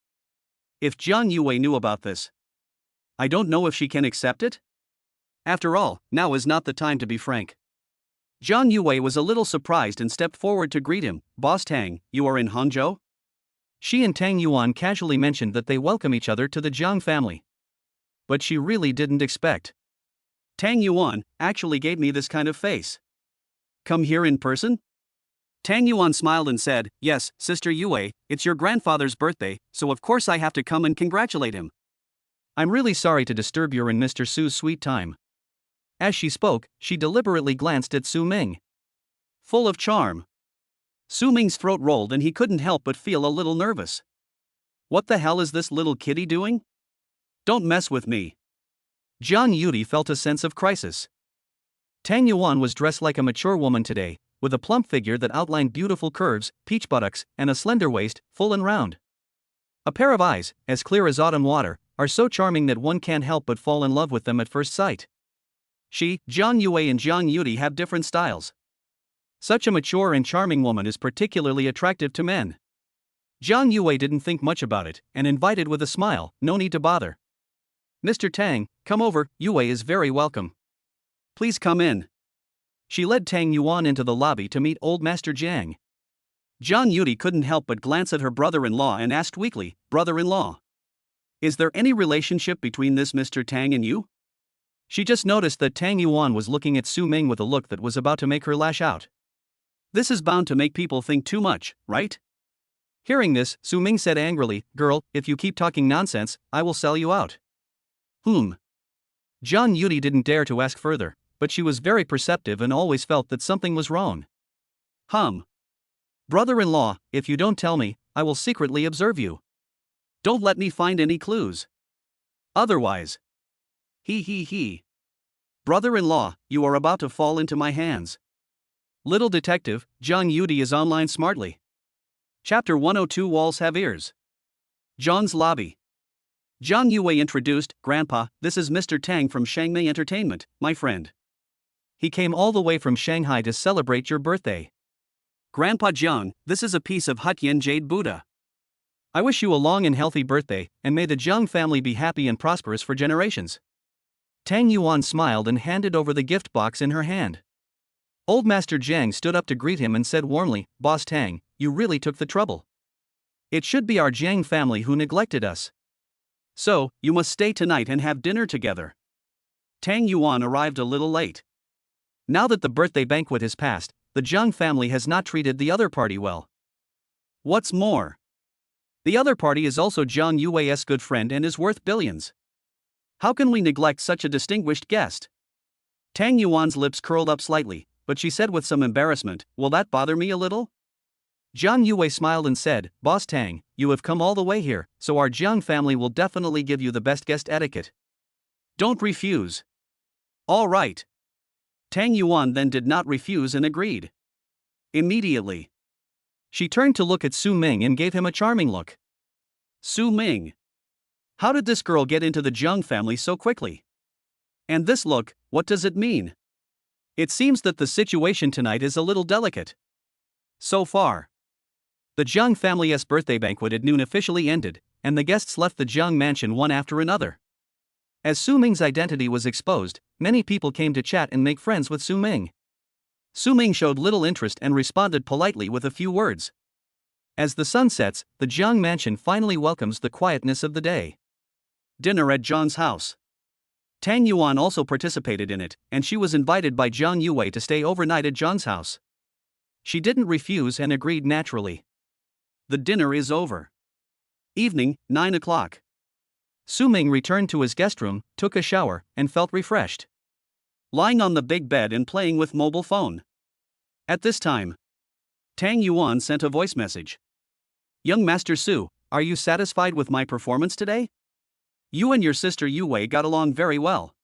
If Zhang Yue knew about this, I don't know if she can accept it? After all, now is not the time to be frank. Zhang Yue was a little surprised and stepped forward to greet him. Boss Tang, you are in Hangzhou? She and Tang Yuan casually mentioned that they welcome each other to the Zhang family. But she really didn't expect Tang Yuan actually gave me this kind of face. Come here in person? Tang Yuan smiled and said, yes, Sister Yue, it's your grandfather's birthday, so of course I have to come and congratulate him. I'm really sorry to disturb your and Mr. Su's sweet time. As she spoke, she deliberately glanced at Su Ming. Full of charm. Su Ming's throat rolled and he couldn't help but feel a little nervous. What the hell is this little kitty doing? Don't mess with me. Zhang Yudi felt a sense of crisis. Tang Yuan was dressed like a mature woman today, with a plump figure that outlined beautiful curves, peach buttocks, and a slender waist, full and round. A pair of eyes, as clear as autumn water, are so charming that one can't help but fall in love with them at first sight. She, Zhang Yue and Zhang Yudi have different styles. Such a mature and charming woman is particularly attractive to men. Zhang Yue didn't think much about it, and invited with a smile, no need to bother. Mr. Tang, come over, Yue is very welcome. Please come in. She led Tang Yuan into the lobby to meet old Master Jiang. Zhang Yudi couldn't help but glance at her brother-in-law and asked weakly, brother-in-law, is there any relationship between this Mr. Tang and you? She just noticed that Tang Yuan was looking at Su Ming with a look that was about to make her lash out. This is bound to make people think too much, right? Hearing this, Su Ming said angrily, girl, if you keep talking nonsense, I will sell you out. Zhang Yudi didn't dare to ask further, but she was very perceptive and always felt that something was wrong. Brother-in-law, if you don't tell me, I will secretly observe you. Don't let me find any clues. Otherwise. He. Brother-in-law, you are about to fall into my hands. Little detective, Zhang Yudi is online smartly. Chapter 102 Walls Have Ears. John's Lobby. Zhang Yue introduced, Grandpa, this is Mr. Tang from Shangmei Entertainment, my friend. He came all the way from Shanghai to celebrate your birthday. Grandpa Zhang, this is a piece of Huttyan Jade Buddha. I wish you a long and healthy birthday, and may the Zhang family be happy and prosperous for generations. Tang Yuan smiled and handed over the gift box in her hand. Old Master Jiang stood up to greet him and said warmly, Boss Tang, you really took the trouble. It should be our Jiang family who neglected us. So, you must stay tonight and have dinner together. Tang Yuan arrived a little late. Now that the birthday banquet has passed, the Zhang family has not treated the other party well. What's more, the other party is also Zhang Yue's good friend and is worth billions. How can we neglect such a distinguished guest? Tang Yuan's lips curled up slightly, but she said with some embarrassment, will that bother me a little? Zhang Yue smiled and said, Boss Tang, you have come all the way here, so our Zhang family will definitely give you the best guest etiquette. Don't refuse. All right. Tang Yuan then did not refuse and agreed. Immediately, she turned to look at Su Ming and gave him a charming look. Su Ming. How did this girl get into the Zhang family so quickly? And this look, what does it mean? It seems that the situation tonight is a little delicate. So far, the Zhang family's birthday banquet at noon officially ended, and the guests left the Zhang mansion one after another. As Su Ming's identity was exposed, many people came to chat and make friends with Su Ming. Su Ming showed little interest and responded politely with a few words. As the sun sets, the Jiang mansion finally welcomes the quietness of the day. Dinner at John's house. Tang Yuan also participated in it, and she was invited by Jiang Yue to stay overnight at John's house. She didn't refuse and agreed naturally. The dinner is over. Evening, 9 o'clock. Su Ming returned to his guest room, took a shower, and felt refreshed. Lying on the big bed and playing with mobile phone. At this time, Tang Yuan sent a voice message. Young Master Su, are you satisfied with my performance today? You and your sister Yue got along very well.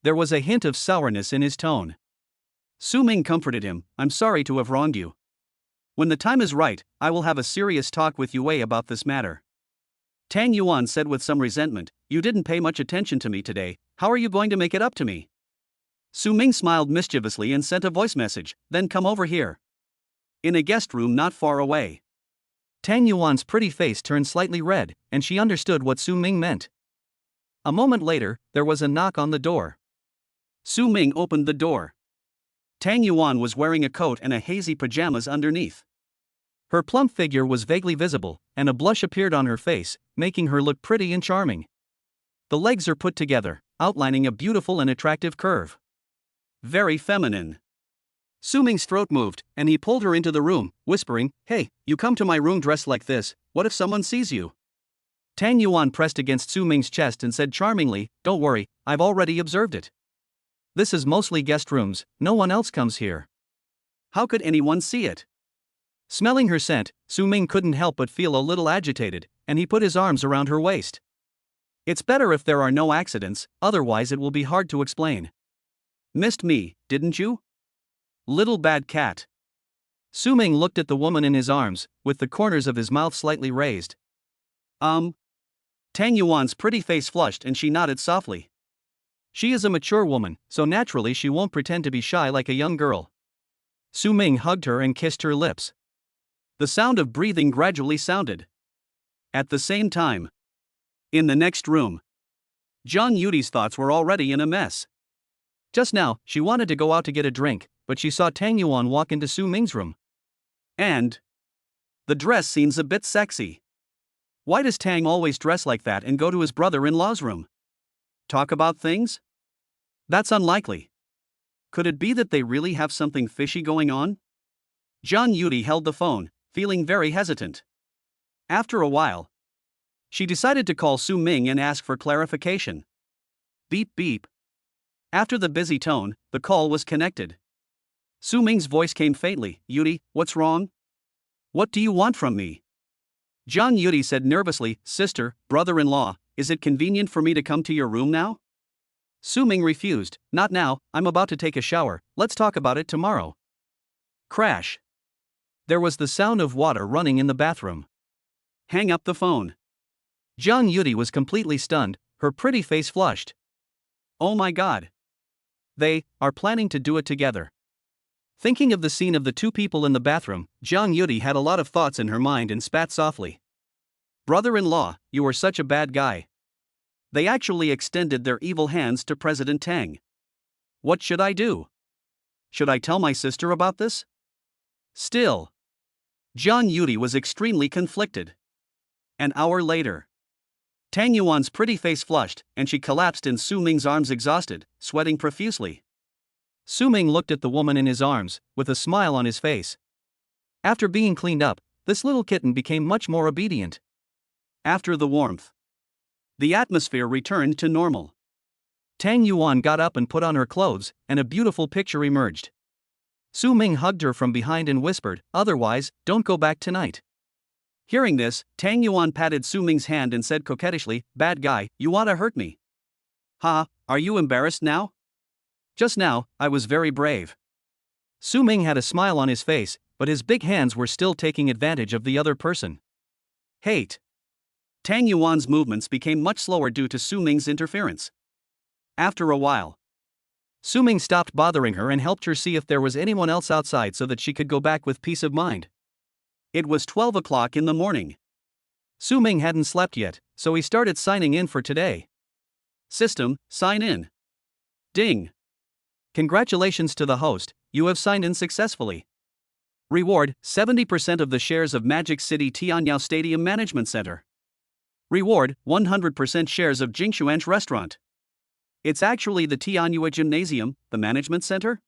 There was a hint of sourness in his tone. Su Ming comforted him, I'm sorry to have wronged you. When the time is right, I will have a serious talk with Yue about this matter. Tang Yuan said with some resentment, you didn't pay much attention to me today, how are you going to make it up to me? Su Ming smiled mischievously and sent a voice message, then come over here. In a guest room not far away. Tang Yuan's pretty face turned slightly red, and she understood what Su Ming meant. A moment later, there was a knock on the door. Su Ming opened the door. Tang Yuan was wearing a coat and a hazy pajamas underneath. Her plump figure was vaguely visible, and a blush appeared on her face, making her look pretty and charming. The legs are put together, outlining a beautiful and attractive curve. Very feminine. Su Ming's throat moved, and he pulled her into the room, whispering, Hey, you come to my room dressed like this, what if someone sees you? Tang Yuan pressed against Su Ming's chest and said charmingly, Don't worry, I've already observed it. This is mostly guest rooms, no one else comes here. How could anyone see it? Smelling her scent, Su Ming couldn't help but feel a little agitated, and he put his arms around her waist. It's better if there are no accidents, otherwise it will be hard to explain. Missed me, didn't you? Little bad cat. Su Ming looked at the woman in his arms, with the corners of his mouth slightly raised. Tang Yuan's pretty face flushed and she nodded softly. She is a mature woman, so naturally she won't pretend to be shy like a young girl. Su Ming hugged her and kissed her lips. The sound of breathing gradually sounded. At the same time, in the next room, Zhang Yudi's thoughts were already in a mess. Just now, she wanted to go out to get a drink, but she saw Tang Yuan walk into Su Ming's room. And the dress seems a bit sexy. Why does Tang always dress like that and go to his brother-in-law's room? Talk about things? That's unlikely. Could it be that they really have something fishy going on? Zhang Yudi held the phone, feeling very hesitant. After a while, she decided to call Su Ming and ask for clarification. Beep beep. After the busy tone, the call was connected. Su Ming's voice came faintly, Yudi, what's wrong? What do you want from me? Zhang Yudi said nervously, Sister, brother-in-law, is it convenient for me to come to your room now? Su Ming refused, Not now, I'm about to take a shower, let's talk about it tomorrow. Crash. There was the sound of water running in the bathroom. Hang up the phone. Zhang Yudi was completely stunned, her pretty face flushed. Oh my god. They are planning to do it together. Thinking of the scene of the two people in the bathroom, Zhang Yudi had a lot of thoughts in her mind and spat softly. Brother-in-law, you are such a bad guy. They actually extended their evil hands to President Tang. What should I do? Should I tell my sister about this? Still, Zhang Yudi was extremely conflicted. An hour later, Tang Yuan's pretty face flushed, and she collapsed in Su Ming's arms exhausted, sweating profusely. Su Ming looked at the woman in his arms, with a smile on his face. After being cleaned up, this little kitten became much more obedient. After the warmth, the atmosphere returned to normal. Tang Yuan got up and put on her clothes, and a beautiful picture emerged. Su Ming hugged her from behind and whispered, Otherwise, don't go back tonight. Hearing this, Tang Yuan patted Su Ming's hand and said coquettishly, Bad guy, you wanna hurt me? Ha, are you embarrassed now? Just now, I was very brave. Su Ming had a smile on his face, but his big hands were still taking advantage of the other person. Hate. Tang Yuan's movements became much slower due to Su Ming's interference. After a while, Su Ming stopped bothering her and helped her see if there was anyone else outside so that she could go back with peace of mind. It was 12 o'clock in the morning. Su Ming hadn't slept yet, so he started signing in for today. System, sign in. Ding. Congratulations to the host, you have signed in successfully. Reward, 70% of the shares of Magic City Tianyao Stadium Management Center. Reward, 100% shares of Jingshuan's restaurant. It's actually the Tianyue Gymnasium, the management center?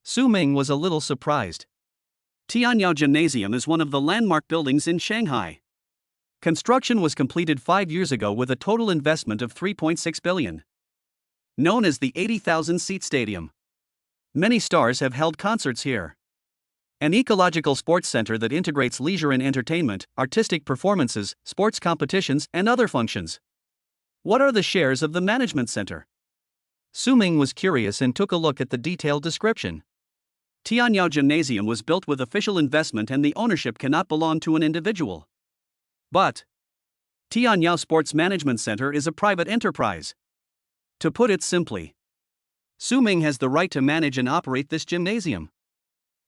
Su Ming was a little surprised. Tianyao Gymnasium is one of the landmark buildings in Shanghai. Construction was completed 5 years ago with a total investment of 3.6 billion. Known as the 80,000-seat stadium. Many stars have held concerts here. An ecological sports center that integrates leisure and entertainment, artistic performances, sports competitions, and other functions. What are the shares of the management center? Su Ming was curious and took a look at the detailed description. Tianyao Gymnasium was built with official investment and the ownership cannot belong to an individual. But Tianyao Sports Management Center is a private enterprise. To put it simply, Su Ming has the right to manage and operate this gymnasium.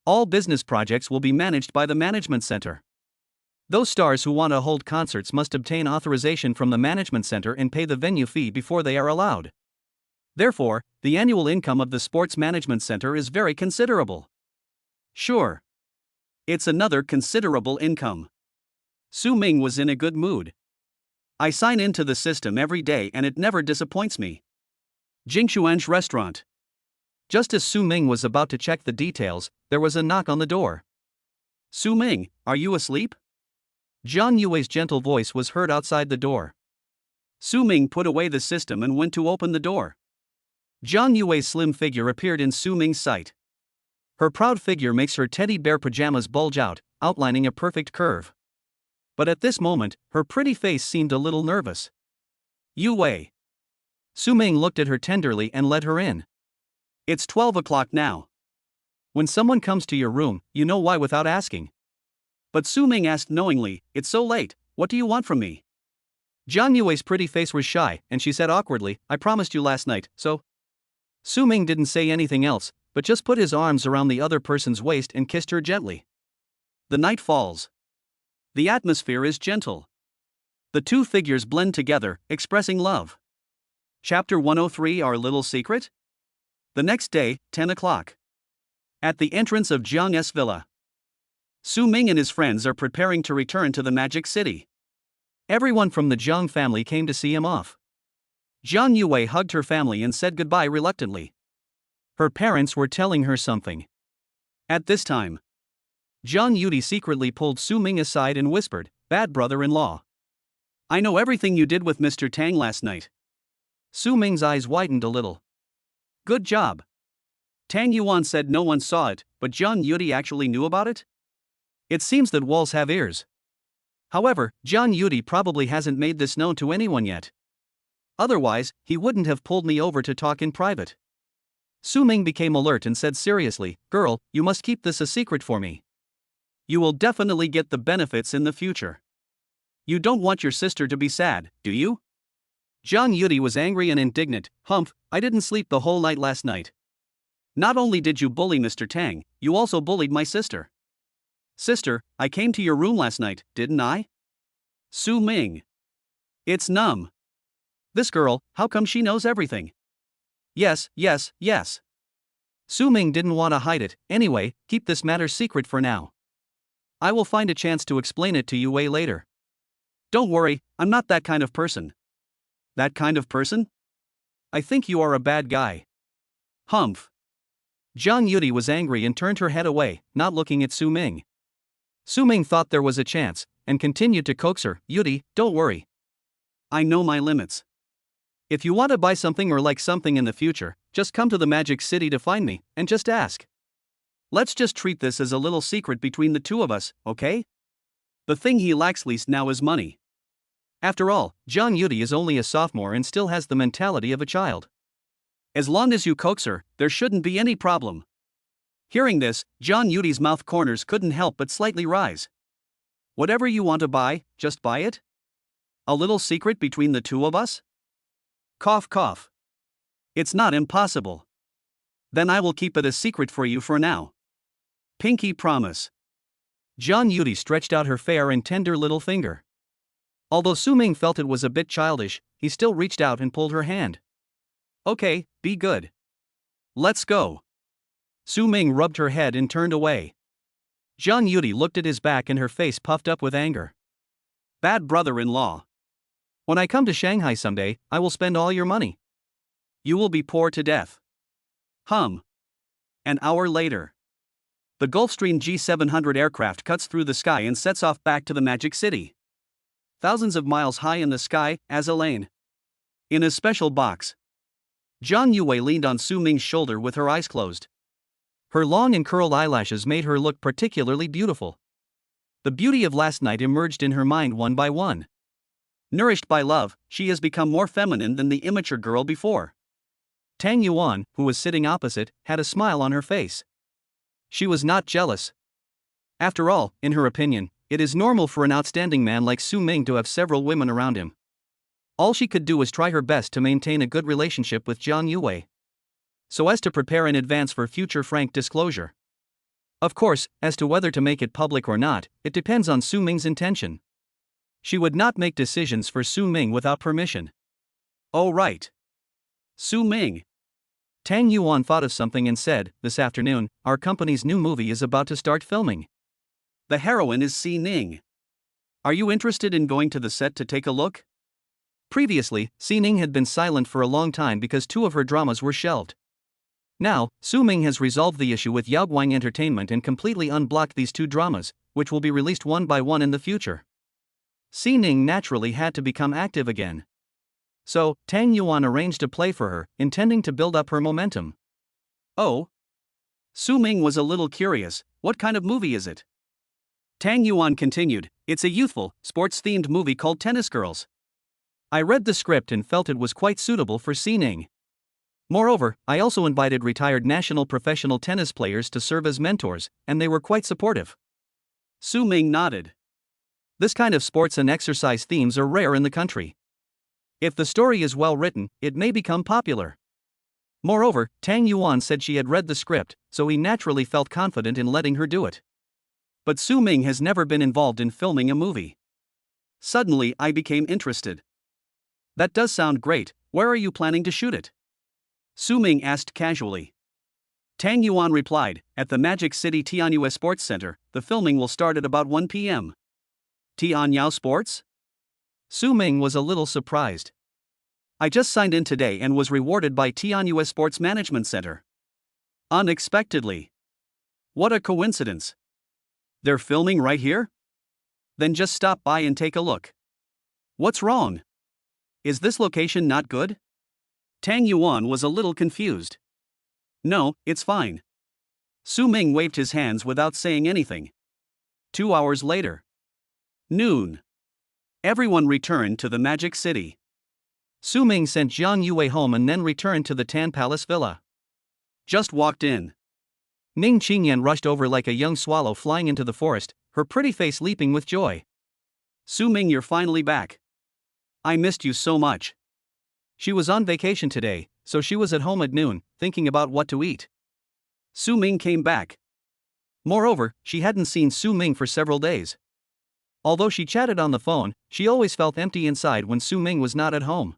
All business projects will be managed by the management center. Those stars who want to hold concerts must obtain authorization from the management center and pay the venue fee before they are allowed. Therefore, the annual income of the sports management center is very considerable. Sure. It's another considerable income. Su Ming was in a good mood. I sign into the system every day and it never disappoints me. Jingshuan's restaurant. Just as Su Ming was about to check the details, there was a knock on the door. Su Ming, are you asleep? Zhang Yue's gentle voice was heard outside the door. Su Ming put away the system and went to open the door. Zhang Yue's slim figure appeared in Su Ming's sight. Her proud figure makes her teddy bear pajamas bulge out, outlining a perfect curve. But at this moment, her pretty face seemed a little nervous. Yue. Su Ming looked at her tenderly and let her in. It's 12 o'clock now. When someone comes to your room, you know why without asking. But Su Ming asked knowingly, it's so late, what do you want from me? Zhang Yue's pretty face was shy, and she said awkwardly, I promised you last night, so? Su Ming didn't say anything else, but just put his arms around the other person's waist and kissed her gently. The night falls. The atmosphere is gentle. The two figures blend together, expressing love. Chapter 103 Our Little Secret? The next day, 10 o'clock. At the entrance of Jiang's villa. Su Ming and his friends are preparing to return to the Magic City. Everyone from the Jiang family came to see him off. Zhang Yue hugged her family and said goodbye reluctantly. Her parents were telling her something. At this time, Zhang Yudi secretly pulled Su Ming aside and whispered, bad brother-in-law. I know everything you did with Mr. Tang last night. Su Ming's eyes widened a little. Good job. Tang Yuan said no one saw it, but Zhang Yudi actually knew about it? It seems that walls have ears. However, Zhang Yudi probably hasn't made this known to anyone yet. Otherwise, he wouldn't have pulled me over to talk in private. Su Ming became alert and said seriously, girl, you must keep this a secret for me. You will definitely get the benefits in the future. You don't want your sister to be sad, do you? Zhang Yudi was angry and indignant. Humph, I didn't sleep the whole night last night. Not only did you bully Mr. Tang, you also bullied my sister. Sister, I came to your room last night, didn't I? Su Ming. It's numb. This girl, how come she knows everything? Yes. Su Ming didn't want to hide it. Anyway, keep this matter secret for now. I will find a chance to explain it to you way later. Don't worry, I'm not that kind of person. That kind of person? I think you are a bad guy. Humph. Zhang Yudi was angry and turned her head away, not looking at Su Ming. Su Ming thought there was a chance, and continued to coax her, Yudi, don't worry. I know my limits. If you want to buy something or like something in the future, just come to the Magic City to find me, and just ask. Let's just treat this as a little secret between the two of us, okay? The thing he lacks least now is money. After all, Zhang Yudi is only a sophomore and still has the mentality of a child. As long as you coax her, there shouldn't be any problem. Hearing this, Zhang Yudi's mouth corners couldn't help but slightly rise. Whatever you want to buy, just buy it? A little secret between the two of us? Cough cough. It's not impossible. Then I will keep it a secret for you for now. Pinky promise. Zhang Yudi stretched out her fair and tender little finger. Although Su Ming felt it was a bit childish, he still reached out and pulled her hand. Okay, be good. Let's go. Su Ming rubbed her head and turned away. Zhang Yudi looked at his back and her face puffed up with anger. Bad brother-in-law. When I come to Shanghai someday, I will spend all your money. You will be poor to death. An hour later. The Gulfstream G700 aircraft cuts through the sky and sets off back to the Magic City. Thousands of miles high in the sky, as a lane. In a special box. Zhang Yue leaned on Su Ming's shoulder with her eyes closed. Her long and curled eyelashes made her look particularly beautiful. The beauty of last night emerged in her mind one by one. Nourished by love, she has become more feminine than the immature girl before. Tang Yuan, who was sitting opposite, had a smile on her face. She was not jealous. After all, in her opinion, it is normal for an outstanding man like Su Ming to have several women around him. All she could do was try her best to maintain a good relationship with Zhang Yue, so as to prepare in advance for future frank disclosure. Of course, as to whether to make it public or not, it depends on Su Ming's intention. She would not make decisions for Su Ming without permission. Oh right. Su Ming. Tang Yuan thought of something and said, "This afternoon, our company's new movie is about to start filming. The heroine is Si Ning. Are you interested in going to the set to take a look?" Previously, Si Ning had been silent for a long time because two of her dramas were shelved. Now, Su Ming has resolved the issue with Yaoguang Entertainment and completely unblocked these two dramas, which will be released one by one in the future. Si Ning naturally had to become active again. So, Tang Yuan arranged a play for her, intending to build up her momentum. Oh? Su Ming was a little curious. What kind of movie is it? Tang Yuan continued, "It's a youthful, sports-themed movie called Tennis Girls. I read the script and felt it was quite suitable for Si Ning. Moreover, I also invited retired national professional tennis players to serve as mentors, and they were quite supportive." Su Ming nodded. This kind of sports and exercise themes are rare in the country. If the story is well written, it may become popular. Moreover, Tang Yuan said she had read the script, so he naturally felt confident in letting her do it. But Su Ming has never been involved in filming a movie. Suddenly, I became interested. That does sound great. Where are you planning to shoot it? Su Ming asked casually. Tang Yuan replied, "At the Magic City Tianyue Sports Center. The filming will start at about 1 p.m. Tianyao Sports? Su Ming was a little surprised. I just signed in today and was rewarded by Tianyue Sports Management Center. Unexpectedly. What a coincidence. They're filming right here? Then just stop by and take a look. What's wrong? Is this location not good?" Tang Yuan was a little confused. "No, it's fine." Su Ming waved his hands without saying anything. 2 hours later. Noon. Everyone returned to the Magic City. Su Ming sent Zhang Yue home and then returned to the Tan Palace Villa. Just walked in. Ning Qingyan rushed over like a young swallow flying into the forest, her pretty face leaping with joy. "Su Ming, you're finally back. I missed you so much." She was on vacation today, so she was at home at noon, thinking about what to eat. Su Ming came back. Moreover, she hadn't seen Su Ming for several days. Although she chatted on the phone, she always felt empty inside when Su Ming was not at home.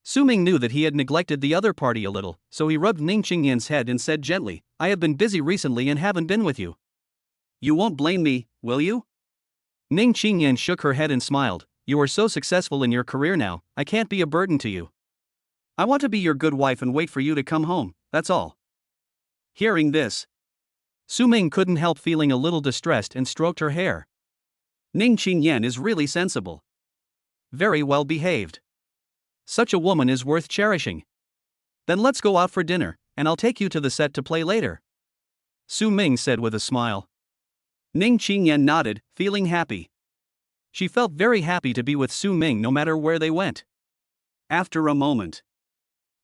Su Ming knew that he had neglected the other party a little, so he rubbed Ning Qingyan's head and said gently, "I have been busy recently and haven't been with you. You won't blame me, will you?" Ning Qingyan shook her head and smiled. "You are so successful in your career now, I can't be a burden to you. I want to be your good wife and wait for you to come home, that's all." Hearing this, Su Ming couldn't help feeling a little distressed and stroked her hair. Ning Qingyan is really sensible. Very well behaved. Such a woman is worth cherishing. Then let's go out for dinner, and I'll take you to the set to play later. Su Ming said with a smile. Ning Qingyan nodded, feeling happy. She felt very happy to be with Su Ming no matter where they went. After a moment,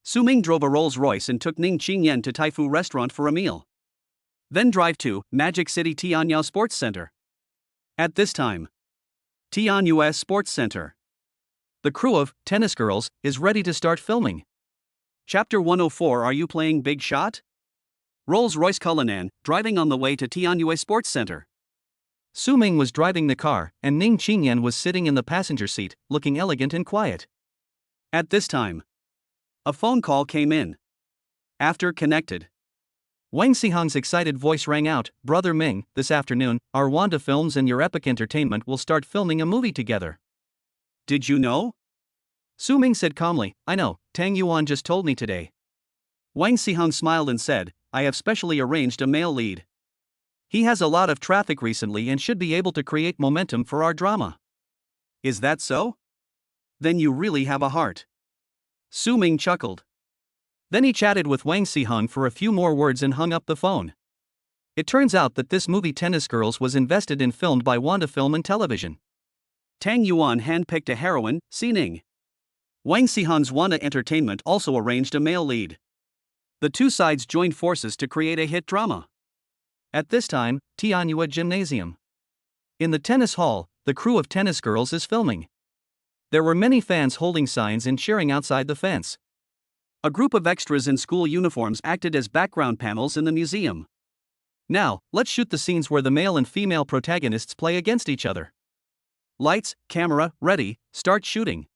Su Ming drove a Rolls-Royce and took Ning Qingyan to Taifu Restaurant for a meal. Then drive to Magic City Tianyao Sports Center. At this time, Tianyue Sports Center. The crew of Tennis Girls is ready to start filming. Chapter 104. Are you playing Big Shot? Rolls-Royce Cullinan, driving on the way to Tianyue Sports Center. Su Ming was driving the car, and Ning Qingyan was sitting in the passenger seat, looking elegant and quiet. At this time, a phone call came in. After connected, Wang Xihang's excited voice rang out, "Brother Ming, this afternoon, our Wanda Films and your Epic Entertainment will start filming a movie together." "Did you know?" Su Ming said calmly, "I know, Tang Yuan just told me today." Wang Xihang smiled and said, "I have specially arranged a male lead. He has a lot of traffic recently and should be able to create momentum for our drama." "Is that so? Then you really have a heart." Su Ming chuckled. Then he chatted with Wang Xihang for a few more words and hung up the phone. It turns out that this movie Tennis Girls was invested in filmed by Wanda Film and Television. Tang Yuan handpicked a heroine, Xining. Wang Xihang's Wanda Entertainment also arranged a male lead. The two sides joined forces to create a hit drama. At this time, Tianyua Gymnasium. In the tennis hall, the crew of Tennis Girls is filming. There were many fans holding signs and cheering outside the fence. A group of extras in school uniforms acted as background panels in the museum. Now, let's shoot the scenes where the male and female protagonists play against each other. Lights, camera, ready, start shooting.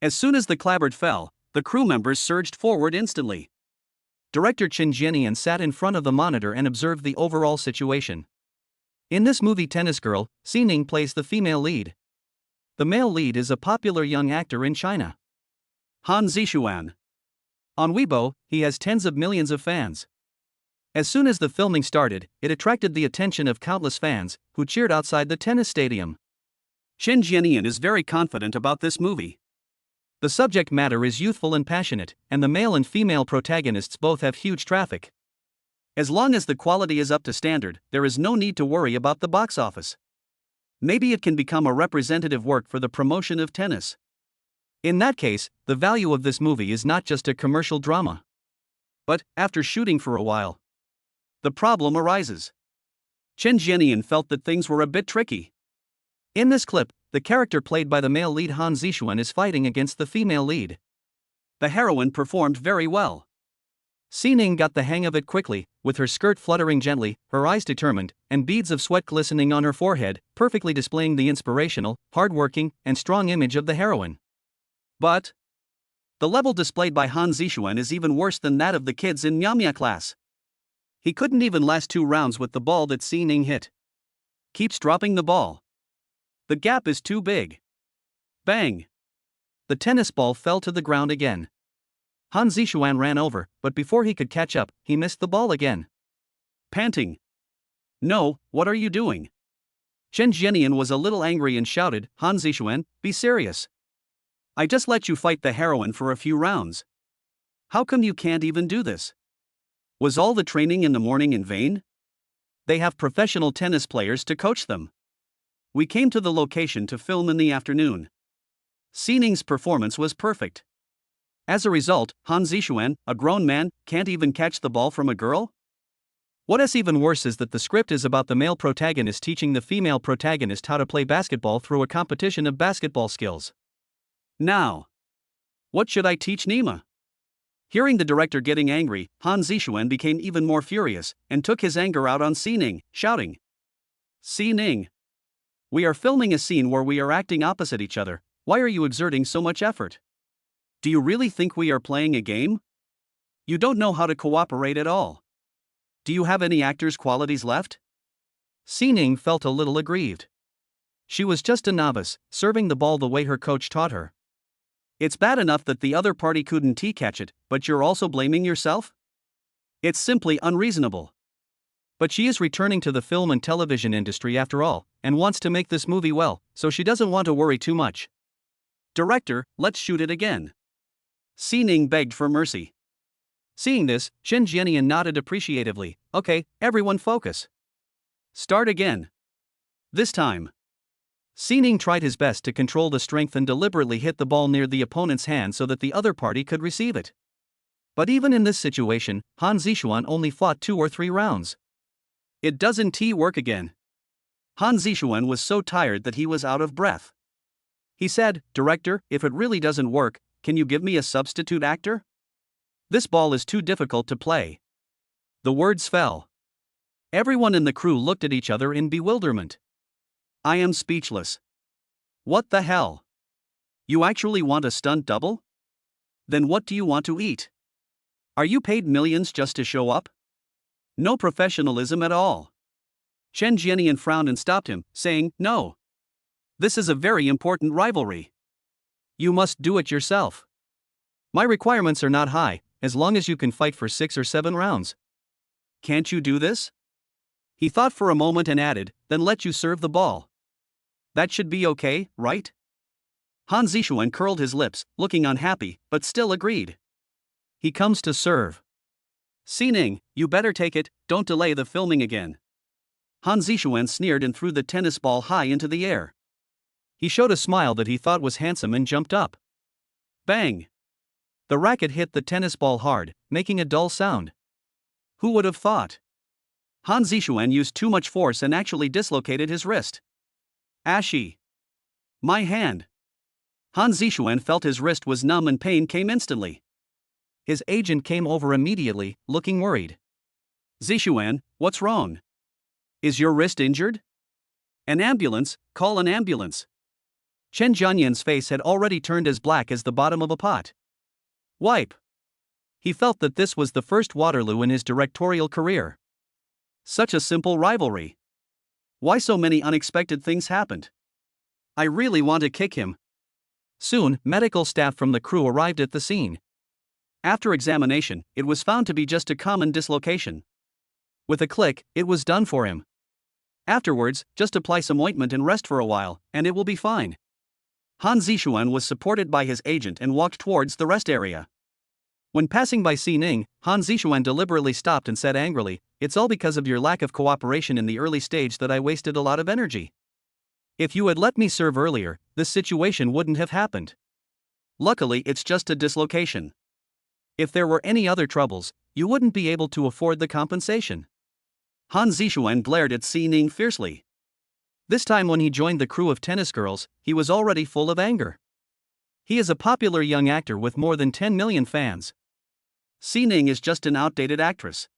As soon as the clapboard fell, the crew members surged forward instantly. Director Chen Jianian sat in front of the monitor and observed the overall situation. In this movie Tennis Girl, Xining plays the female lead. The male lead is a popular young actor in China, Han Zixuan. On Weibo, he has tens of millions of fans. As soon as the filming started, it attracted the attention of countless fans, who cheered outside the tennis stadium. Chen Jianian is very confident about this movie. The subject matter is youthful and passionate, and the male and female protagonists both have huge traffic. As long as the quality is up to standard, there is no need to worry about the box office. Maybe it can become a representative work for the promotion of tennis. In that case, the value of this movie is not just a commercial drama. But, after shooting for a while, the problem arises. Chen Jianian felt that things were a bit tricky. In this clip, the character played by the male lead Han Zixuan is fighting against the female lead. The heroine performed very well. Xining got the hang of it quickly, with her skirt fluttering gently, her eyes determined, and beads of sweat glistening on her forehead, perfectly displaying the inspirational, hard-working, and strong image of the heroine. But the level displayed by Han Zixuan is even worse than that of the kids in Nyamya class. He couldn't even last 2 rounds with the ball that Xining hit. Keeps dropping the ball. The gap is too big. Bang! The tennis ball fell to the ground again. Han Zixuan ran over, but before he could catch up, he missed the ball again. Panting. "No, what are you doing?" Chen Jianian was a little angry and shouted, "Han Zixuan, be serious. I just let you fight the heroine for a few rounds. How come you can't even do this? Was all the training in the morning in vain? They have professional tennis players to coach them. We came to the location to film in the afternoon. Xining's performance was perfect. As a result, Han Zixuan, a grown man, can't even catch the ball from a girl? What is even worse is that the script is about the male protagonist teaching the female protagonist how to play basketball through a competition of basketball skills. Now, what should I teach Nima? Hearing the director getting angry, Han Zixuan became even more furious, and took his anger out on Xining, shouting, "Xining! We are filming a scene where we are acting opposite each other. Why are you exerting so much effort? Do you really think we are playing a game? You don't know how to cooperate at all. Do you have any actor's qualities left?" Xining felt a little aggrieved. She was just a novice, serving the ball the way her coach taught her. It's bad enough that the other party couldn't catch it, but you're also blaming yourself? It's simply unreasonable. But she is returning to the film and television industry after all, and wants to make this movie well, so she doesn't want to worry too much. "Director, let's shoot it again." Xining begged for mercy. Seeing this, Chen Jianian nodded appreciatively. "Okay, everyone focus. Start again." This time, Xining tried his best to control the strength and deliberately hit the ball near the opponent's hand so that the other party could receive it. But even in this situation, Han Zixuan only fought 2 or 3 rounds. It doesn't work again. Han Zixuan was so tired that he was out of breath. He said, "Director, if it really doesn't work, can you give me a substitute actor? This ball is too difficult to play." The words fell. Everyone in the crew looked at each other in bewilderment. I am speechless. What the hell? You actually want a stunt double? Then what do you want to eat? Are you paid millions just to show up? No professionalism at all. Chen Jianian frowned and stopped him, saying, "No. This is a very important rivalry. You must do it yourself. My requirements are not high, as long as you can fight for 6 or 7 rounds. Can't you do this?" He thought for a moment and added, "Then let you serve the ball. That should be okay, right?" Han Zishuan curled his lips, looking unhappy, but still agreed. He comes to serve. Xining, you better take it, don't delay the filming again. Han Zishuan sneered and threw the tennis ball high into the air. He showed a smile that he thought was handsome and jumped up. Bang! The racket hit the tennis ball hard, making a dull sound. Who would have thought? Han Zishuan used too much force and actually dislocated his wrist. Ashy. My hand. Han Zishuan felt his wrist was numb and pain came instantly. His agent came over immediately, looking worried. Zishuan, what's wrong? Is your wrist injured? An ambulance, call an ambulance. Chen Jianyan's face had already turned as black as the bottom of a pot. Wipe. He felt that this was the first Waterloo in his directorial career. Such a simple rivalry. Why so many unexpected things happened? I really want to kick him. Soon, medical staff from the crew arrived at the scene. After examination, it was found to be just a common dislocation. With a click, it was done for him. Afterwards, just apply some ointment and rest for a while, and it will be fine. Han Zishuan was supported by his agent and walked towards the rest area. When passing by Xining, Han Zishuan deliberately stopped and said angrily, "It's all because of your lack of cooperation in the early stage that I wasted a lot of energy. If you had let me serve earlier, this situation wouldn't have happened. Luckily, it's just a dislocation. If there were any other troubles, you wouldn't be able to afford the compensation." Han Zishuan glared at Xining fiercely. This time when he joined the crew of tennis girls, he was already full of anger. He is a popular young actor with more than 10 million fans. Xining is just an outdated actress.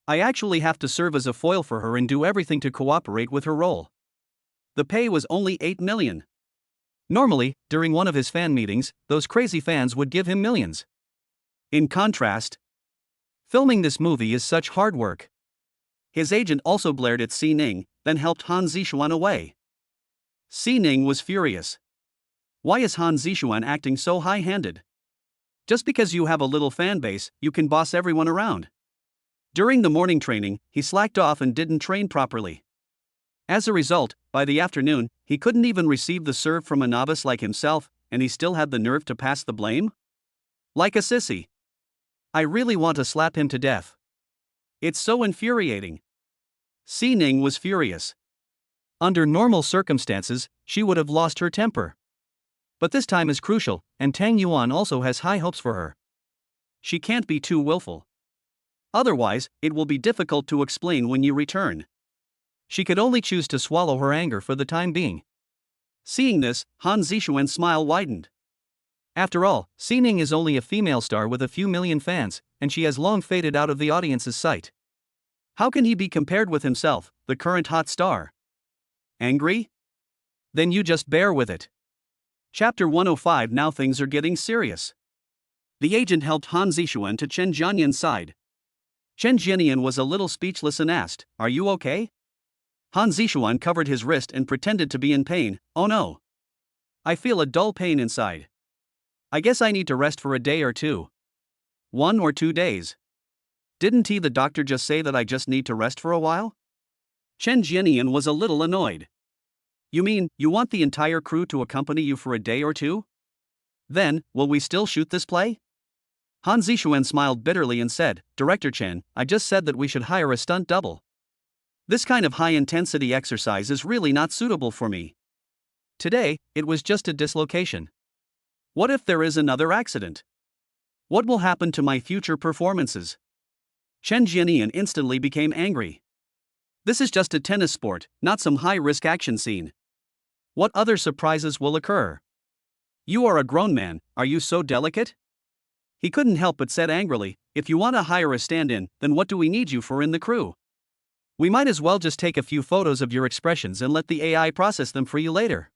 I actually have to serve as a foil for her and do everything to cooperate with her role. The pay was only 8 million. Normally, during one of his fan meetings, those crazy fans would give him millions. In contrast, filming this movie is such hard work. His agent also blared at Xining, then helped Han Zishuan away. Xining was furious. Why is Han Zishuan acting so high-handed? Just because you have a little fan base, you can boss everyone around. During the morning training, he slacked off and didn't train properly. As a result, by the afternoon, he couldn't even receive the serve from a novice like himself, and he still had the nerve to pass the blame? Like a sissy. I really want to slap him to death. It's so infuriating. Xining was furious. Under normal circumstances, she would have lost her temper. But this time is crucial, and Tang Yuan also has high hopes for her. She can't be too willful. Otherwise, it will be difficult to explain when you return. She could only choose to swallow her anger for the time being. Seeing this, Han Zishuan's smile widened. After all, Xining is only a female star with a few million fans, and she has long faded out of the audience's sight. How can he be compared with himself, the current hot star? Angry? Then you just bear with it. Chapter 105. Now things are getting serious. The agent helped Han Zishuan to Chen Jianyan's side. Chen Jianyan was a little speechless and asked, "Are you okay?" Han Zishuan covered his wrist and pretended to be in pain. "Oh no. I feel a dull pain inside. I guess I need to rest for a day or two. 1 or 2 days. Didn't the doctor just say that I just need to rest for a while?" Chen Jianyan was a little annoyed. "You mean, you want the entire crew to accompany you for a day or two? Then, will we still shoot this play?" Han Zishuan smiled bitterly and said, "Director Chen, I just said that we should hire a stunt double. This kind of high-intensity exercise is really not suitable for me. Today, it was just a dislocation. What if there is another accident? What will happen to my future performances?" Chen Jianyan instantly became angry. This is just a tennis sport, not some high-risk action scene. What other surprises will occur? You are a grown man, are you so delicate? He couldn't help but said angrily, "If you want to hire a stand-in, then what do we need you for in the crew? We might as well just take a few photos of your expressions and let the AI process them for you later."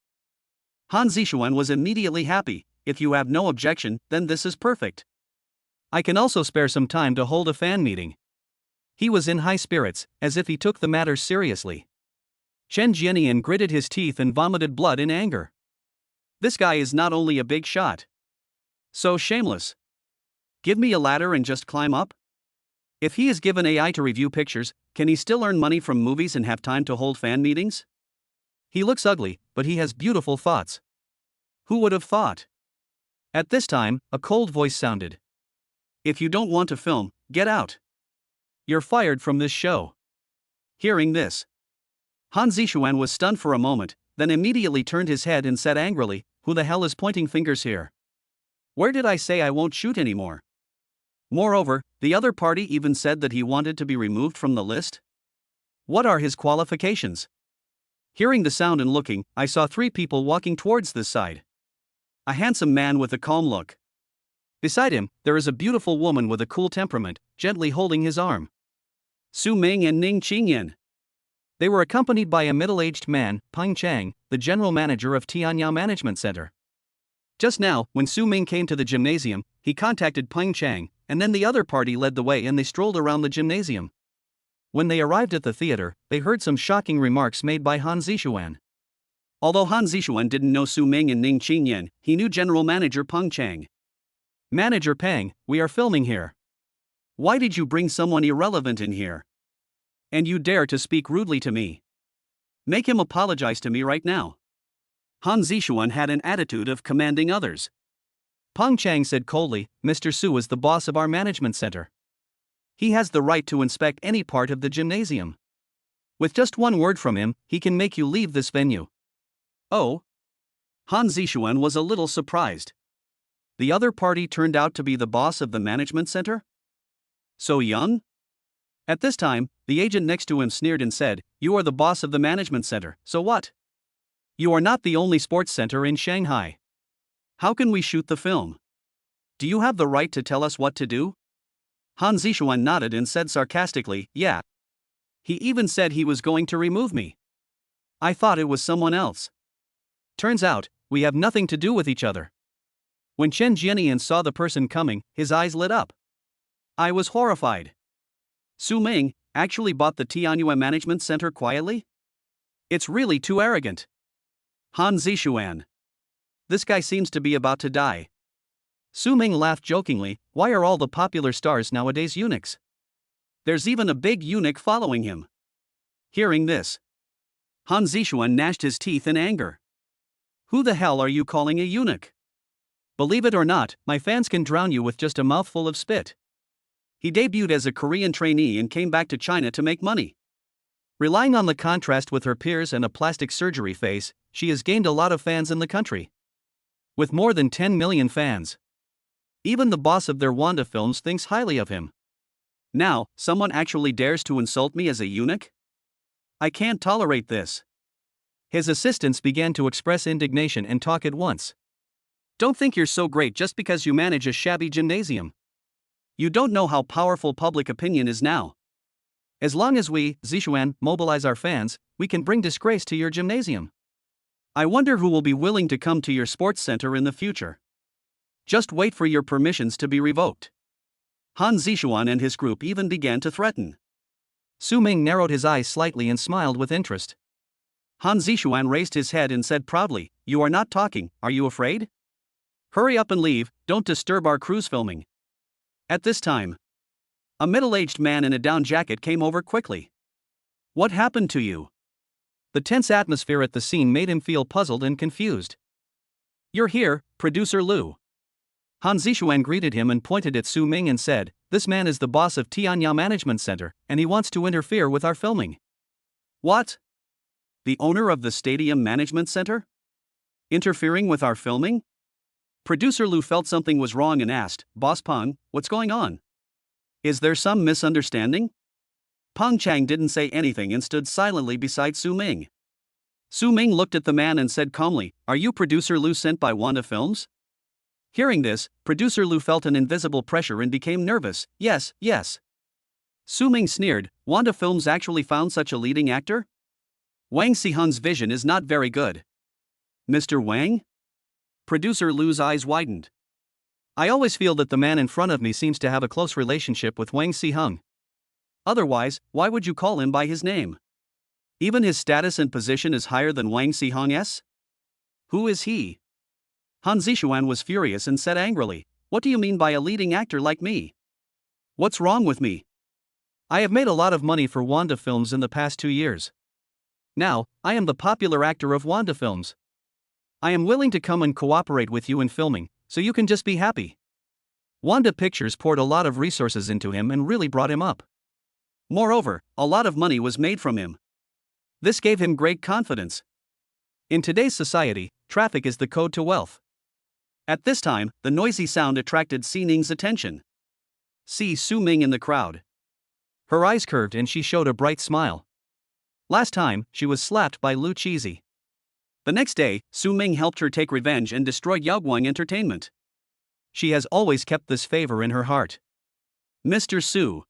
Han Zishuan was immediately happy. "If you have no objection, then this is perfect. I can also spare some time to hold a fan meeting." He was in high spirits, as if he took the matter seriously. Chen Jianian gritted his teeth and vomited blood in anger. This guy is not only a big shot. So shameless. Give me a ladder and just climb up? If he is given AI to review pictures, can he still earn money from movies and have time to hold fan meetings? He looks ugly, but he has beautiful thoughts. Who would have thought? At this time, a cold voice sounded. If you don't want to film, get out. You're fired from this show. Hearing this, Han Zixuan was stunned for a moment, then immediately turned his head and said angrily, "Who the hell is pointing fingers here? Where did I say I won't shoot anymore?" Moreover, the other party even said that he wanted to be removed from the list. What are his qualifications? Hearing the sound and looking, I saw 3 people walking towards this side. A handsome man with a calm look. Beside him, there is a beautiful woman with a cool temperament, gently holding his arm. Su Ming and Ning Qingyan. They were accompanied by a middle-aged man, Peng Chang, the general manager of Tianyao Management Center. Just now, when Su Ming came to the gymnasium, he contacted Peng Chang, and then the other party led the way and they strolled around the gymnasium. When they arrived at the theater, they heard some shocking remarks made by Han Zixuan. Although Han Zixuan didn't know Su Ming and Ning Qingyan, he knew General Manager Peng Chang. "Manager Peng, we are filming here. Why did you bring someone irrelevant in here? And you dare to speak rudely to me? Make him apologize to me right now." Han Zixuan had an attitude of commanding others. Peng Chang said coldly, "Mr. Su is the boss of our management center. He has the right to inspect any part of the gymnasium. With just one word from him, he can make you leave this venue." Oh? Han Zixuan was a little surprised. The other party turned out to be the boss of the management center? So young? At this time, the agent next to him sneered and said, "You are the boss of the management center, so what? You are not the only sports center in Shanghai. How can we shoot the film? Do you have the right to tell us what to do?" Han Zixuan nodded and said sarcastically, "Yeah. He even said he was going to remove me. I thought it was someone else. Turns out, we have nothing to do with each other." When Chen Jianian saw the person coming, his eyes lit up. I was horrified. Su Ming actually bought the Tianyue Management Center quietly? It's really too arrogant. Han Zixuan. This guy seems to be about to die. Su Ming laughed jokingly, "Why are all the popular stars nowadays eunuchs? There's even a big eunuch following him." Hearing this, Han Zixuan gnashed his teeth in anger. Who the hell are you calling a eunuch? Believe it or not, my fans can drown you with just a mouthful of spit. He debuted as a Korean trainee and came back to China to make money. Relying on the contrast with her peers and a plastic surgery face, she has gained a lot of fans in the country. With more than 10 million fans. Even the boss of their Wanda Films thinks highly of him. Now, someone actually dares to insult me as a eunuch? I can't tolerate this. His assistants began to express indignation and talk at once. Don't think you're so great just because you manage a shabby gymnasium. You don't know how powerful public opinion is now. As long as we, Zixuan, mobilize our fans, we can bring disgrace to your gymnasium. I wonder who will be willing to come to your sports center in the future. Just wait for your permissions to be revoked. Han Zixuan and his group even began to threaten. Su Ming narrowed his eyes slightly and smiled with interest. Han Zixuan raised his head and said proudly, "You are not talking, are you afraid? Hurry up and leave, don't disturb our crew's filming." At this time, a middle-aged man in a down jacket came over quickly. "What happened to you?" The tense atmosphere at the scene made him feel puzzled and confused. "You're here, Producer Liu." Han Zixuan greeted him and pointed at Su Ming and said, "This man is the boss of Tianyao Management Center, and he wants to interfere with our filming." What? The owner of the Stadium Management Center? Interfering with our filming? Producer Liu felt something was wrong and asked, "Boss Peng, what's going on? Is there some misunderstanding?" Peng Chang didn't say anything and stood silently beside Su Ming. Su Ming looked at the man and said calmly, "Are you Producer Liu sent by Wanda Films?" Hearing this, Producer Liu felt an invisible pressure and became nervous. Yes. Su Ming sneered, "Wanda Films actually found such a leading actor? Wang Xihun's vision is not very good." "Mr. Wang?" Producer Liu's eyes widened. "I always feel that the man in front of me seems to have a close relationship with Wang Xihun." Otherwise, why would you call him by his name? Even his status and position is higher than Wang Xihong's? Who is he? Han Zishuan was furious and said angrily, "What do you mean by a leading actor like me? What's wrong with me? I have made a lot of money for Wanda Films in the past 2 years. Now, I am the popular actor of Wanda Films. I am willing to come and cooperate with you in filming, so you can just be happy." Wanda Pictures poured a lot of resources into him and really brought him up. Moreover, a lot of money was made from him. This gave him great confidence. In today's society, traffic is the code to wealth. At this time, the noisy sound attracted Si Ning's attention. See Su Ming in the crowd. Her eyes curved and she showed a bright smile. Last time, she was slapped by Lu Cheesy. The next day, Su Ming helped her take revenge and destroy Yaoguang Entertainment. She has always kept this favor in her heart. Mr. Su.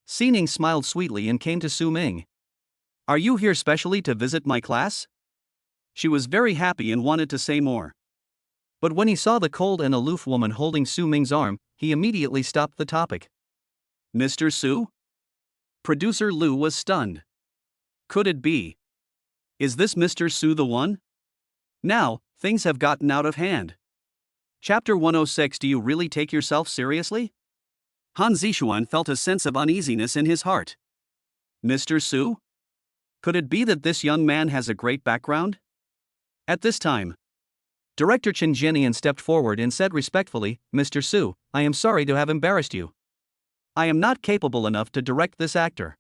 Si Ning smiled sweetly and came to Su Ming. "Are you here specially to visit my class?" She was very happy and wanted to say more. But when he saw the cold and aloof woman holding Su Ming's arm, he immediately stopped the topic. "Mr. Su?" Producer Lu was stunned. Could it be? Is this Mr. Su the one? Now, things have gotten out of hand. Chapter 106. Do you really take yourself seriously? Han Zishuan felt a sense of uneasiness in his heart. Mr. Su? Could it be that this young man has a great background? At this time, Director Chen Jianian stepped forward and said respectfully, "Mr. Su, I am sorry to have embarrassed you. I am not capable enough to direct this actor."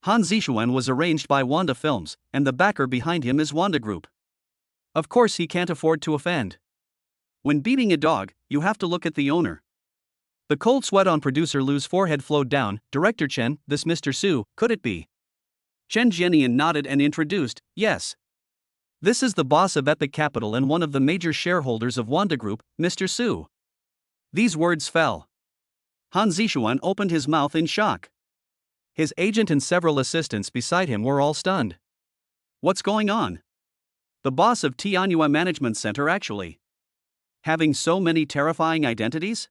Han Zishuan was arranged by Wanda Films, and the backer behind him is Wanda Group. Of course he can't afford to offend. When beating a dog, you have to look at the owner. The cold sweat on producer Lu's forehead flowed down. "Director Chen, this Mr. Su, could it be?" Chen Jianian nodded and introduced, "Yes. This is the boss of Epic Capital and one of the major shareholders of Wanda Group, Mr. Su." These words fell. Han Zishuan opened his mouth in shock. His agent and several assistants beside him were all stunned. What's going on? The boss of Tianyua Management Center actually having so many terrifying identities?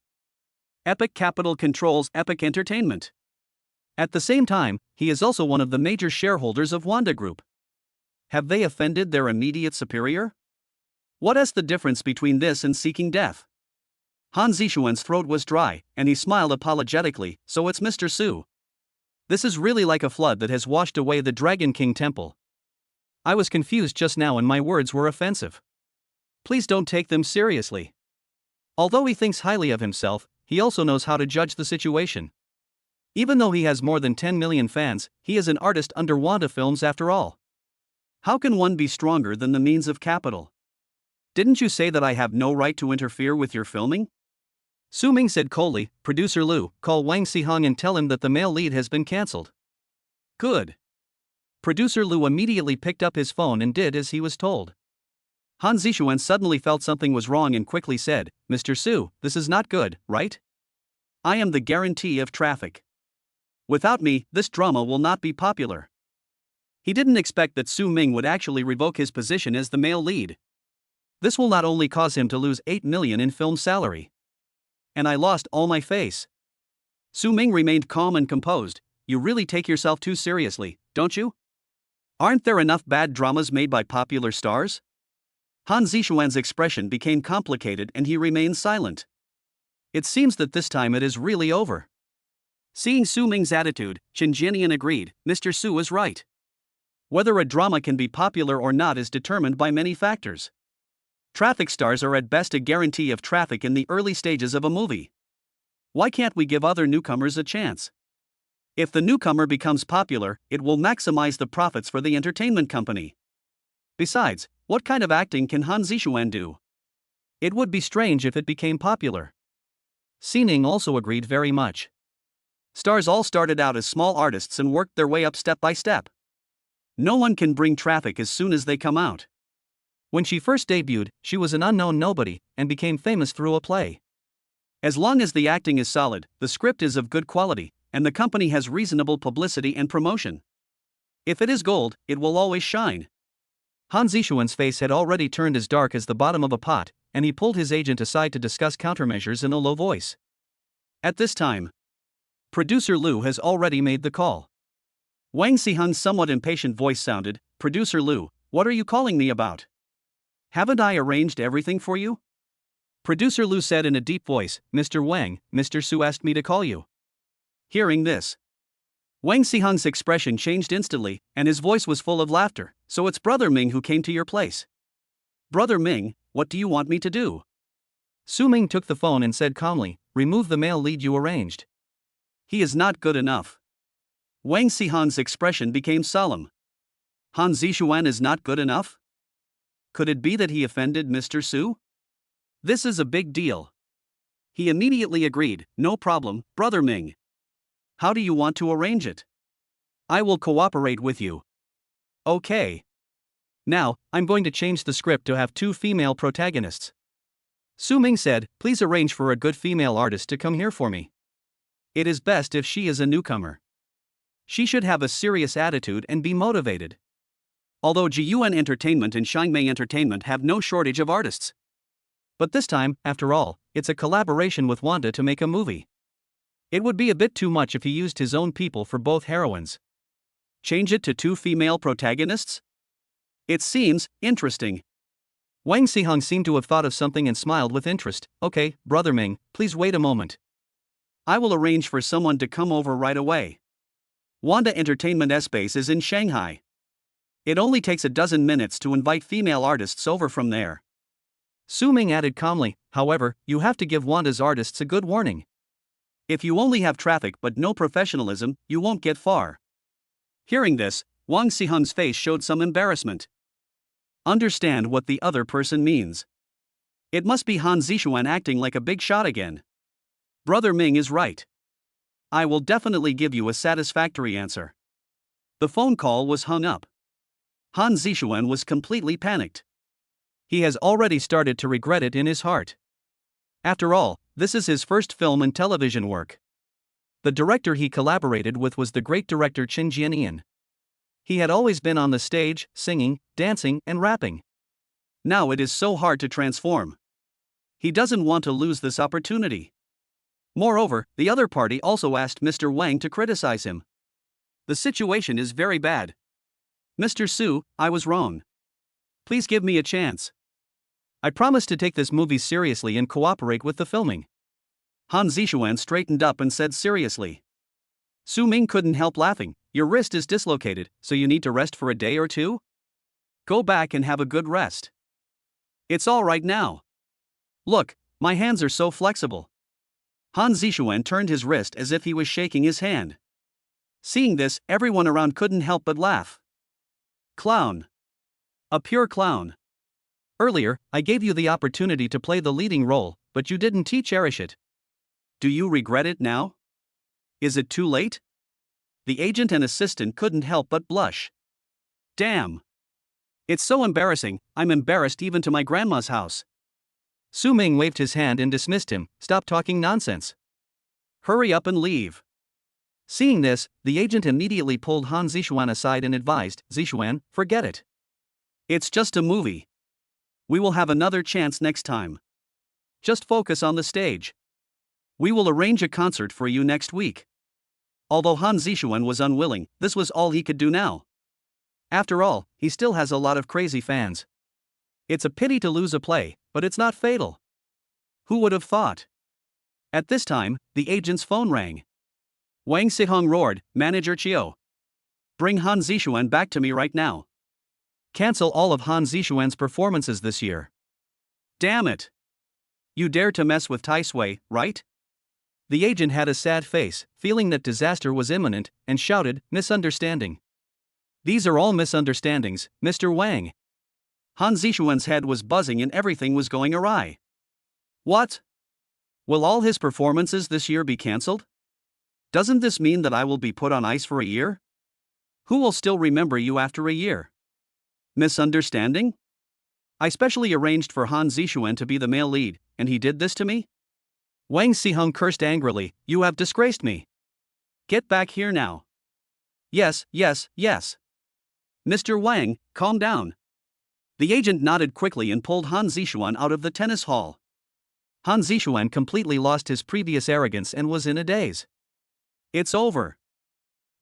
Epic Capital controls Epic Entertainment. At the same time, he is also one of the major shareholders of Wanda Group. Have they offended their immediate superior? What is the difference between this and seeking death? Han Zishuan's throat was dry, and he smiled apologetically. "So it's Mr. Su. This is really like a flood that has washed away the Dragon King Temple. I was confused just now and my words were offensive. Please don't take them seriously." Although he thinks highly of himself, he also knows how to judge the situation. Even though he has more than 10 million fans, he is an artist under Wanda Films after all. How can one be stronger than the means of capital? Didn't you say that I have no right to interfere with your filming? Su Ming said coldly. "Producer Lu, call Wang Xihong and tell him that the male lead has been cancelled." Good. Producer Lu immediately picked up his phone and did as he was told. Han Zishuan suddenly felt something was wrong and quickly said, "Mr. Su, this is not good, right? I am the guarantee of traffic. Without me, this drama will not be popular." He didn't expect that Su Ming would actually revoke his position as the male lead. This will not only cause him to lose 8 million in film salary. And I lost all my face. Su Ming remained calm and composed. "You really take yourself too seriously, don't you? Aren't there enough bad dramas made by popular stars?" Han Zishuan's expression became complicated and he remained silent. It seems that this time it is really over. Seeing Su Ming's attitude, Chen Jianian agreed, "Mr. Su is right. Whether a drama can be popular or not is determined by many factors. Traffic stars are at best a guarantee of traffic in the early stages of a movie. Why can't we give other newcomers a chance? If the newcomer becomes popular, it will maximize the profits for the entertainment company. Besides, what kind of acting can Han Zishuan do? It would be strange if it became popular." Si Ning also agreed very much. Stars all started out as small artists and worked their way up step by step. No one can bring traffic as soon as they come out. When she first debuted, she was an unknown nobody, and became famous through a play. As long as the acting is solid, the script is of good quality, and the company has reasonable publicity and promotion. If it is gold, it will always shine. Han Zishuan's face had already turned as dark as the bottom of a pot, and he pulled his agent aside to discuss countermeasures in a low voice. At this time, Producer Lu has already made the call. Wang Sihun's somewhat impatient voice sounded, Producer Lu, what are you calling me about? Haven't I arranged everything for you? Producer Lu said in a deep voice, Mr. Wang, Mr. Su asked me to call you. Hearing this, Wang Sihung's expression changed instantly, and his voice was full of laughter. So it's Brother Ming who came to your place. Brother Ming, what do you want me to do? Su Ming took the phone and said calmly, remove the male lead you arranged. He is not good enough. Wang Sihung's expression became solemn. Han Zishuan is not good enough? Could it be that he offended Mr. Su? This is a big deal. He immediately agreed, no problem, Brother Ming. How do you want to arrange it? I will cooperate with you. Okay. Now, I'm going to change the script to have 2 female protagonists. Su Ming said, please arrange for a good female artist to come here for me. It is best if she is a newcomer. She should have a serious attitude and be motivated. Although Jiyuan Entertainment and Shangmei Entertainment have no shortage of artists. But this time, after all, it's a collaboration with Wanda to make a movie. It would be a bit too much if he used his own people for both heroines. Change it to 2 female protagonists? It seems interesting. Wang Sihung seemed to have thought of something and smiled with interest. Okay, Brother Ming, please wait a moment. I will arrange for someone to come over right away. Wanda Entertainment's base is in Shanghai. It only takes a dozen minutes to invite female artists over from there. Su Ming added calmly, however, you have to give Wanda's artists a good warning. If you only have traffic but no professionalism, you won't get far. Hearing this, Wang Sihung's face showed some embarrassment. Understand what the other person means. It must be Han Zishuan acting like a big shot again. Brother Ming is right. I will definitely give you a satisfactory answer. The phone call was hung up. Han Zishuan was completely panicked. He has already started to regret it in his heart. After all, this is his first film and television work. The director he collaborated with was the great director Qin Jianian. He had always been on the stage, singing, dancing, and rapping. Now it is so hard to transform. He doesn't want to lose this opportunity. Moreover, the other party also asked Mr. Wang to criticize him. The situation is very bad. Mr. Su, I was wrong. Please give me a chance. I promise to take this movie seriously and cooperate with the filming. Han Zishuan straightened up and said seriously. Su Ming couldn't help laughing. Your wrist is dislocated, so you need to rest for a day or 2? Go back and have a good rest. It's all right now. Look, my hands are so flexible. Han Zishuan turned his wrist as if he was shaking his hand. Seeing this, everyone around couldn't help but laugh. Clown. A pure clown. Earlier, I gave you the opportunity to play the leading role, but you didn't cherish it. Do you regret it now? Is it too late? The agent and assistant couldn't help but blush. Damn. It's so embarrassing, I'm embarrassed even to my grandma's house. Su Ming waved his hand and dismissed him. Stop talking nonsense. Hurry up and leave. Seeing this, the agent immediately pulled Han Zishuan aside and advised, Zishuan, forget it. It's just a movie. We will have another chance next time. Just focus on the stage. We will arrange a concert for you next week. Although Han Zishuan was unwilling, this was all he could do now. After all, he still has a lot of crazy fans. It's a pity to lose a play, but it's not fatal. Who would have thought? At this time, the agent's phone rang. Wang Sihung roared, Manager Chiu. Bring Han Zishuan back to me right now. Cancel all of Han Zishuan's performances this year. Damn it. You dare to mess with Tai Sui, right? The agent had a sad face, feeling that disaster was imminent, and shouted, misunderstanding. These are all misunderstandings, Mr. Wang. Han Zishuan's head was buzzing and everything was going awry. What? Will all his performances this year be cancelled? Doesn't this mean that I will be put on ice for a year? Who will still remember you after a year? Misunderstanding? I specially arranged for Han Zishuan to be the male lead, and he did this to me? Wang Sihung cursed angrily, you have disgraced me. Get back here now. Yes, yes, yes. Mr. Wang, calm down. The agent nodded quickly and pulled Han Zishuan out of the tennis hall. Han Zishuan completely lost his previous arrogance and was in a daze. It's over.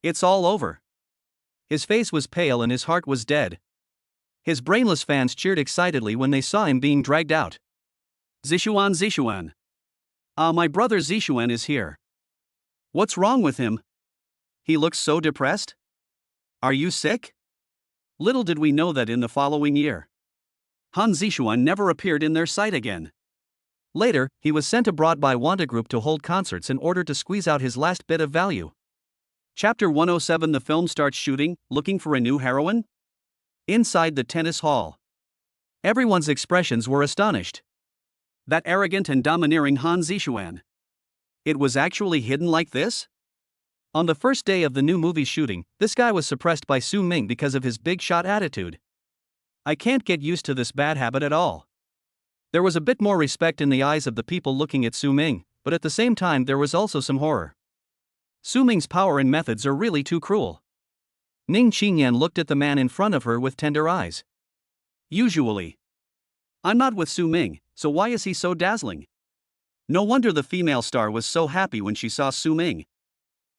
It's all over. His face was pale and his heart was dead. His brainless fans cheered excitedly when they saw him being dragged out. Zishuan, Zishuan. My brother Zishuan is here. What's wrong with him? He looks so depressed. Are you sick? Little did we know that in the following year, Han Zishuan never appeared in their sight again. Later, he was sent abroad by Wanda Group to hold concerts in order to squeeze out his last bit of value. Chapter 107. The film starts shooting, looking for a new heroine? Inside the tennis hall, everyone's expressions were astonished. That arrogant and domineering Han Zishuan. It was actually hidden like this? On the first day of the new movie's shooting, this guy was suppressed by Su Ming because of his big shot attitude. I can't get used to this bad habit at all. There was a bit more respect in the eyes of the people looking at Su Ming, but at the same time there was also some horror. Su Ming's power and methods are really too cruel. Ning Qingyan looked at the man in front of her with tender eyes. Usually, I'm not with Su Ming, so why is he so dazzling? No wonder the female star was so happy when she saw Su Ming.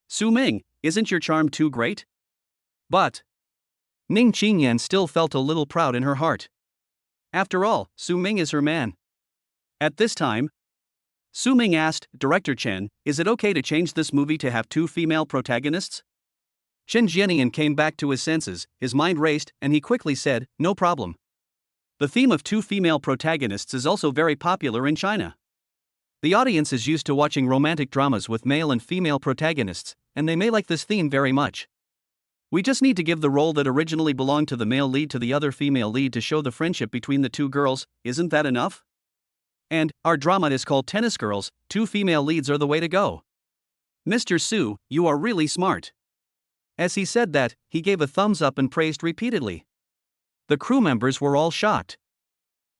Su Ming, isn't your charm too great? But Ning Qingyan still felt a little proud in her heart. After all, Su Ming is her man. At this time, Su Ming asked, Director Chen, is it okay to change this movie to have 2 female protagonists? Chen Jianian came back to his senses, his mind raced, and he quickly said, no problem. The theme of 2 female protagonists is also very popular in China. The audience is used to watching romantic dramas with male and female protagonists, and they may like this theme very much. We just need to give the role that originally belonged to the male lead to the other female lead to show the friendship between the 2 girls, isn't that enough? And, our drama is called Tennis Girls, 2 female leads are the way to go. Mr. Su, you are really smart. As he said that, he gave a thumbs up and praised repeatedly. The crew members were all shocked.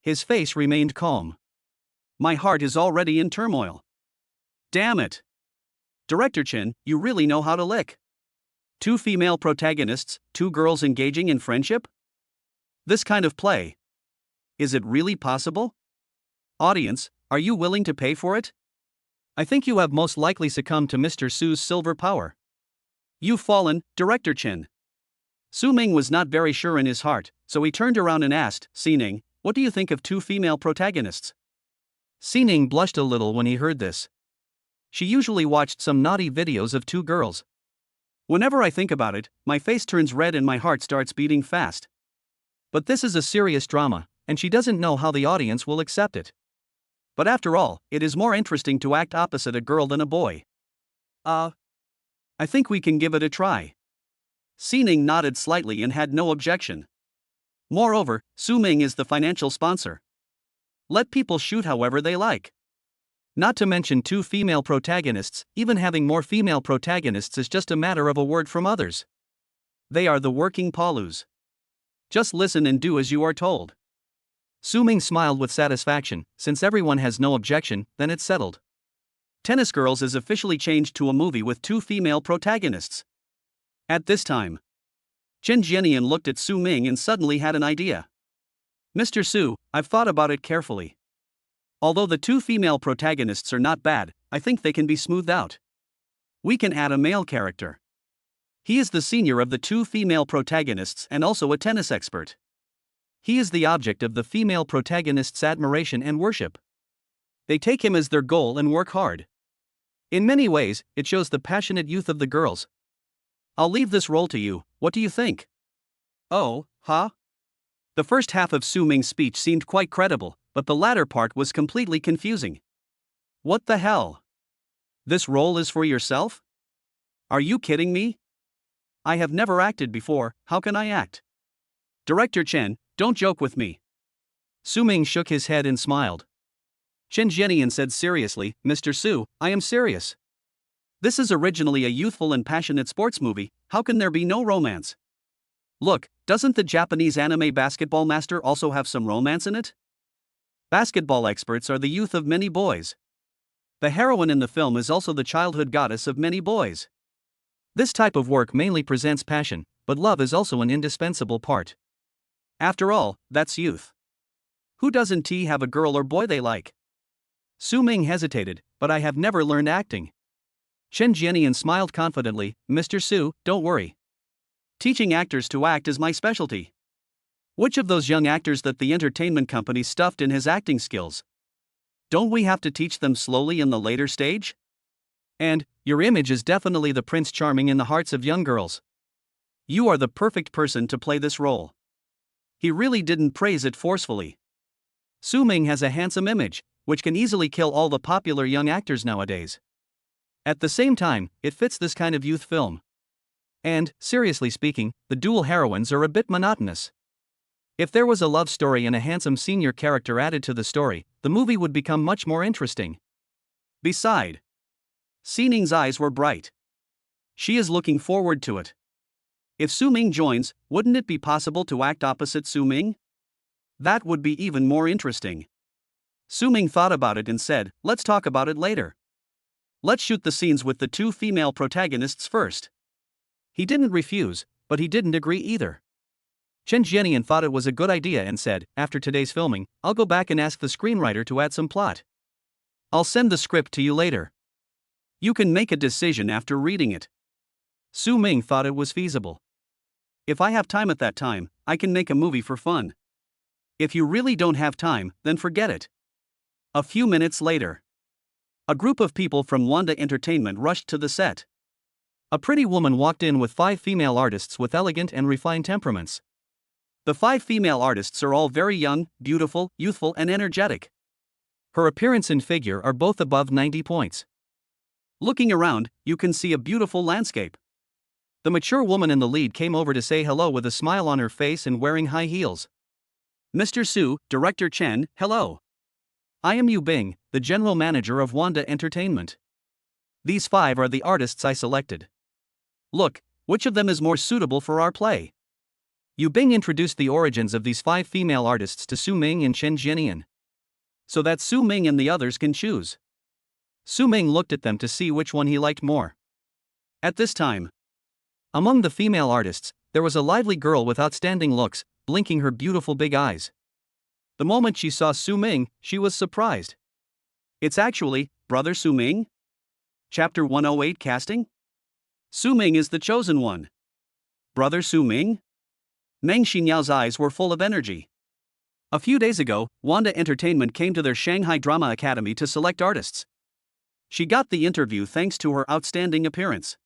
His face remained calm. My heart is already in turmoil. Damn it. Director Chen, you really know how to lick. 2 female protagonists, 2 girls engaging in friendship? This kind of play. Is it really possible? Audience, are you willing to pay for it? I think you have most likely succumbed to Mr. Su's silver power. You've fallen, Director Chen. Su Ming was not very sure in his heart, so he turned around and asked, Xining, what do you think of 2 female protagonists? Xining blushed a little when he heard this. She usually watched some naughty videos of 2 girls. Whenever I think about it, my face turns red and my heart starts beating fast. But this is a serious drama, and she doesn't know how the audience will accept it. But after all, it is more interesting to act opposite a girl than a boy. I think we can give it a try. Xining nodded slightly and had no objection. Moreover, Su Ming is the financial sponsor. Let people shoot however they like. Not to mention 2 female protagonists, even having more female protagonists is just a matter of a word from others. They are the working Palus. Just listen and do as you are told. Su Ming smiled with satisfaction, since everyone has no objection, then it's settled. Tennis Girls is officially changed to a movie with 2 female protagonists. At this time, Chen Jianian looked at Su Ming and suddenly had an idea. Mr. Su, I've thought about it carefully. Although the 2 female protagonists are not bad, I think they can be smoothed out. We can add a male character. He is the senior of the 2 female protagonists and also a tennis expert. He is the object of the female protagonists' admiration and worship. They take him as their goal and work hard. In many ways, it shows the passionate youth of the girls. I'll leave this role to you, what do you think? Oh, huh? The first half of Su Ming's speech seemed quite credible, but the latter part was completely confusing. What the hell? This role is for yourself? Are you kidding me? I have never acted before, how can I act? Director Chen, don't joke with me. Su Ming shook his head and smiled. Chen Jianian said seriously, Mr. Su, I am serious. This is originally a youthful and passionate sports movie, how can there be no romance? Look, doesn't the Japanese anime Basketball Master also have some romance in it? Basketball experts are the youth of many boys. The heroine in the film is also the childhood goddess of many boys. This type of work mainly presents passion, but love is also an indispensable part. After all, that's youth. Who doesn't have a girl or boy they like? Su Ming hesitated, but I have never learned acting. Chen Jianian smiled confidently. Mr. Su, don't worry. Teaching actors to act is my specialty. Which of those young actors that the entertainment company stuffed in his acting skills? Don't we have to teach them slowly in the later stage? And, your image is definitely the Prince Charming in the hearts of young girls. You are the perfect person to play this role. He really didn't praise it forcefully. Su Ming has a handsome image, which can easily kill all the popular young actors nowadays. At the same time, it fits this kind of youth film. And, seriously speaking, the dual heroines are a bit monotonous. If there was a love story and a handsome senior character added to the story, the movie would become much more interesting. Beside, Su Ming's eyes were bright. She is looking forward to it. If Su Ming joins, wouldn't it be possible to act opposite Su Ming? That would be even more interesting. Su Ming thought about it and said, let's talk about it later. Let's shoot the scenes with the two female protagonists first. He didn't refuse, but he didn't agree either. Chen Jianian thought it was a good idea and said, after today's filming, I'll go back and ask the screenwriter to add some plot. I'll send the script to you later. You can make a decision after reading it. Su Ming thought it was feasible. If I have time at that time, I can make a movie for fun. If you really don't have time, then forget it. A few minutes later, a group of people from Wanda Entertainment rushed to the set. A pretty woman walked in with 5 female artists with elegant and refined temperaments. The 5 female artists are all very young, beautiful, youthful, and energetic. Her appearance and figure are both above 90 points. Looking around, you can see a beautiful landscape. The mature woman in the lead came over to say hello with a smile on her face and wearing high heels. Mr. Su, Director Chen, hello. I am Yu Bing, the general manager of Wanda Entertainment. These 5 are the artists I selected. Look, which of them is more suitable for our play? Yu Bing introduced the origins of these 5 female artists to Su Ming and Chen Jianian, so that Su Ming and the others can choose. Su Ming looked at them to see which one he liked more. At this time, among the female artists, there was a lively girl with outstanding looks, blinking her beautiful big eyes. The moment she saw Su Ming, she was surprised. It's actually Brother Su Ming? Chapter 108 Casting? Su Ming is the chosen one. Brother Su Ming? Meng Xinyao's eyes were full of energy. A few days ago, Wanda Entertainment came to their Shanghai Drama Academy to select artists. She got the interview thanks to her outstanding appearance.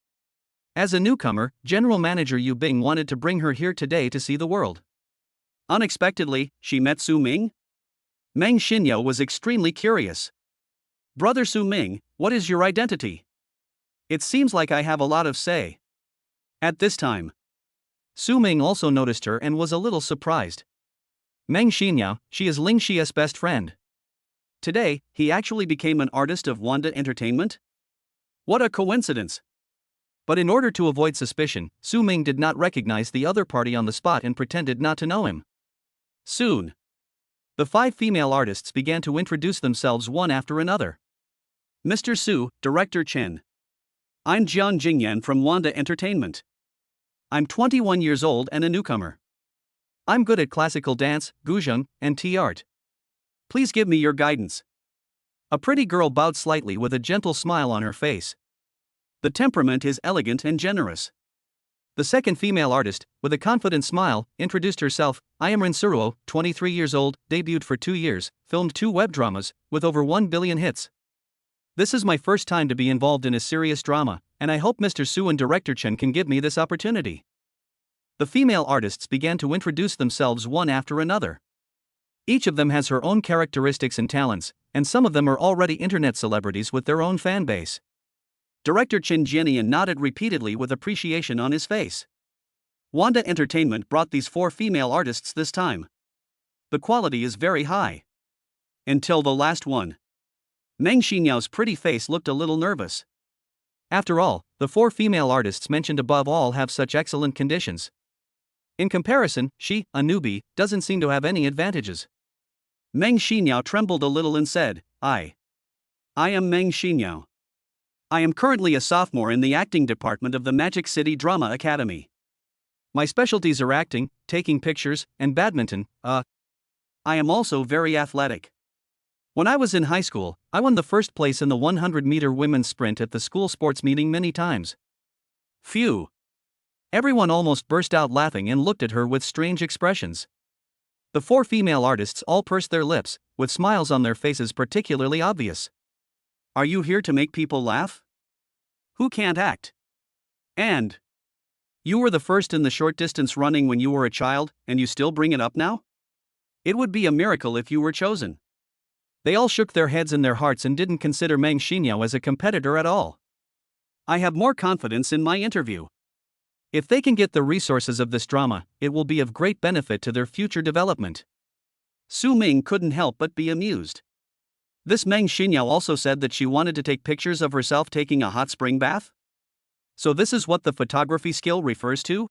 As a newcomer, General Manager Yu Bing wanted to bring her here today to see the world. Unexpectedly, she met Su Ming. Meng Xinyao was extremely curious. Brother Su Ming, what is your identity? It seems like I have a lot of say. At this time, Su Ming also noticed her and was a little surprised. Meng Xinyao, she is Ling Xia's best friend. Today, he actually became an artist of Wanda Entertainment? What a coincidence! But in order to avoid suspicion, Su Ming did not recognize the other party on the spot and pretended not to know him. Soon, the 5 female artists began to introduce themselves one after another. Mr. Su, Director Chen. I'm Jiang Jingyan from Wanda Entertainment. I'm 21 years old and a newcomer. I'm good at classical dance, guzheng, and tea art. Please give me your guidance. A pretty girl bowed slightly with a gentle smile on her face. The temperament is elegant and generous. The second female artist, with a confident smile, introduced herself. I am Rin Suruo, 23 years old, debuted for 2 years, filmed 2 web dramas, with over 1 billion hits. This is my first time to be involved in a serious drama, and I hope Mr. Su and Director Chen can give me this opportunity. The female artists began to introduce themselves one after another. Each of them has her own characteristics and talents, and some of them are already internet celebrities with their own fan base. Director Chen Jianian nodded repeatedly with appreciation on his face. Wanda Entertainment brought these 4 female artists this time. The quality is very high. Until the last one. Meng Xinyao's pretty face looked a little nervous. After all, the 4 female artists mentioned above all have such excellent conditions. In comparison, she, a newbie, doesn't seem to have any advantages. Meng Xinyao trembled a little and said, I am Meng Xinyao. I am currently a sophomore in the acting department of the Magic City Drama Academy. My specialties are acting, taking pictures, and badminton. I am also very athletic. When I was in high school, I won the first place in the 100-meter women's sprint at the school sports meeting many times. Phew. Everyone almost burst out laughing and looked at her with strange expressions. The four female artists all pursed their lips, with smiles on their faces particularly obvious. Are you here to make people laugh? Who can't act? And you were the first in the short distance running when you were a child, and you still bring it up now? It would be a miracle if you were chosen. They all shook their heads in their hearts and didn't consider Meng Xinyao as a competitor at all. I have more confidence in my interview. If they can get the resources of this drama, it will be of great benefit to their future development. Su Ming couldn't help but be amused. This Meng Xinyao also said that she wanted to take pictures of herself taking a hot spring bath? So this is what the photography skill refers to?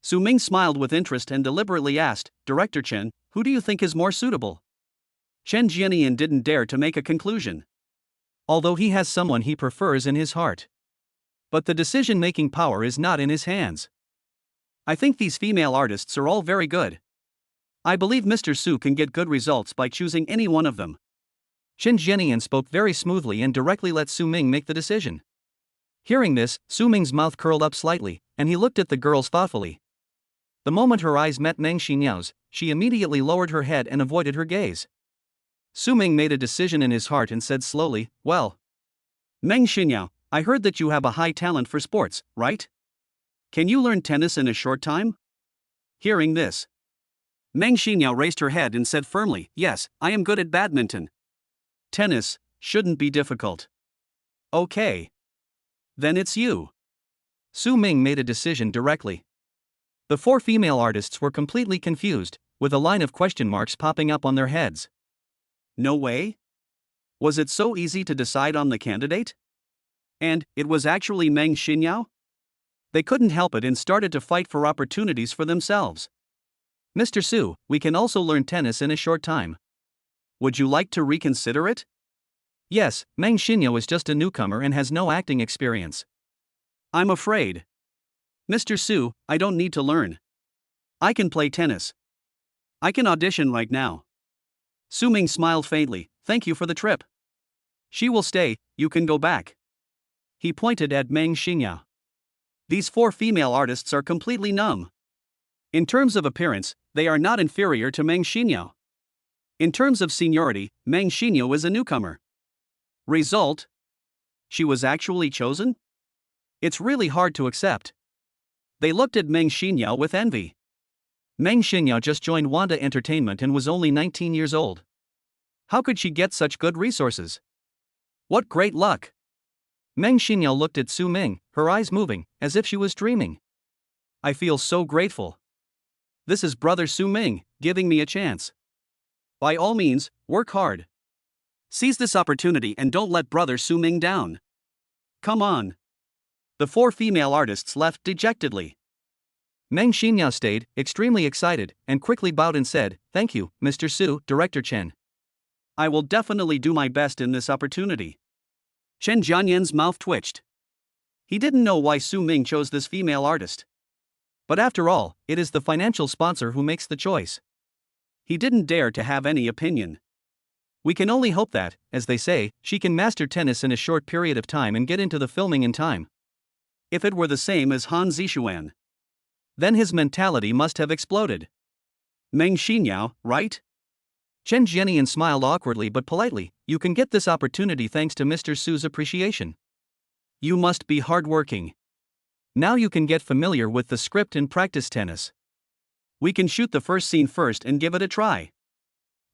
Su Ming smiled with interest and deliberately asked, Director Chen, who do you think is more suitable? Chen Jianian didn't dare to make a conclusion. Although he has someone he prefers in his heart. But the decision-making power is not in his hands. I think these female artists are all very good. I believe Mr. Su can get good results by choosing any one of them. Chen Jianian spoke very smoothly and directly let Su Ming make the decision. Hearing this, Su Ming's mouth curled up slightly, and he looked at the girls thoughtfully. The moment her eyes met Meng Xinyao's, she immediately lowered her head and avoided her gaze. Su Ming made a decision in his heart and said slowly, Well, Meng Xinyao, I heard that you have a high talent for sports, right? Can you learn tennis in a short time? Hearing this, Meng Xinyao raised her head and said firmly, Yes, I am good at badminton. Tennis shouldn't be difficult. Okay. Then it's you. Su Ming made a decision directly. The four female artists were completely confused, with a line of question marks popping up on their heads. No way? Was it so easy to decide on the candidate? And it was actually Meng Xinyao? They couldn't help it and started to fight for opportunities for themselves. Mr. Su, we can also learn tennis in a short time. Would you like to reconsider it? Yes, Meng Xinyao is just a newcomer and has no acting experience. I'm afraid. Mr. Su, I don't need to learn. I can play tennis. I can audition right now. Su Ming smiled faintly, Thank you for the trip. She will stay, you can go back. He pointed at Meng Xinyao. These four female artists are completely numb. In terms of appearance, they are not inferior to Meng Xinyao. In terms of seniority, Meng Xinyao is a newcomer. Result? She was actually chosen? It's really hard to accept. They looked at Meng Xinyao with envy. Meng Xinyao just joined Wanda Entertainment and was only 19 years old. How could she get such good resources? What great luck! Meng Xinyao looked at Su Ming, her eyes moving, as if she was dreaming. I feel so grateful. This is Brother Su Ming, giving me a chance. By all means, work hard. Seize this opportunity and don't let Brother Su Ming down. Come on. The four female artists left dejectedly. Meng Xinyao stayed, extremely excited, and quickly bowed and said, Thank you, Mr. Su, Director Chen. I will definitely do my best in this opportunity. Chen Jianyan's mouth twitched. He didn't know why Su Ming chose this female artist. But after all, it is the financial sponsor who makes the choice. He didn't dare to have any opinion. We can only hope that, as they say, she can master tennis in a short period of time and get into the filming in time. If it were the same as Han Zixuan, then his mentality must have exploded. Meng Xinyao, right? Chen Jianian smiled awkwardly but politely, You can get this opportunity thanks to Mr. Su's appreciation. You must be hardworking. Now you can get familiar with the script and practice tennis. We can shoot the first scene first and give it a try.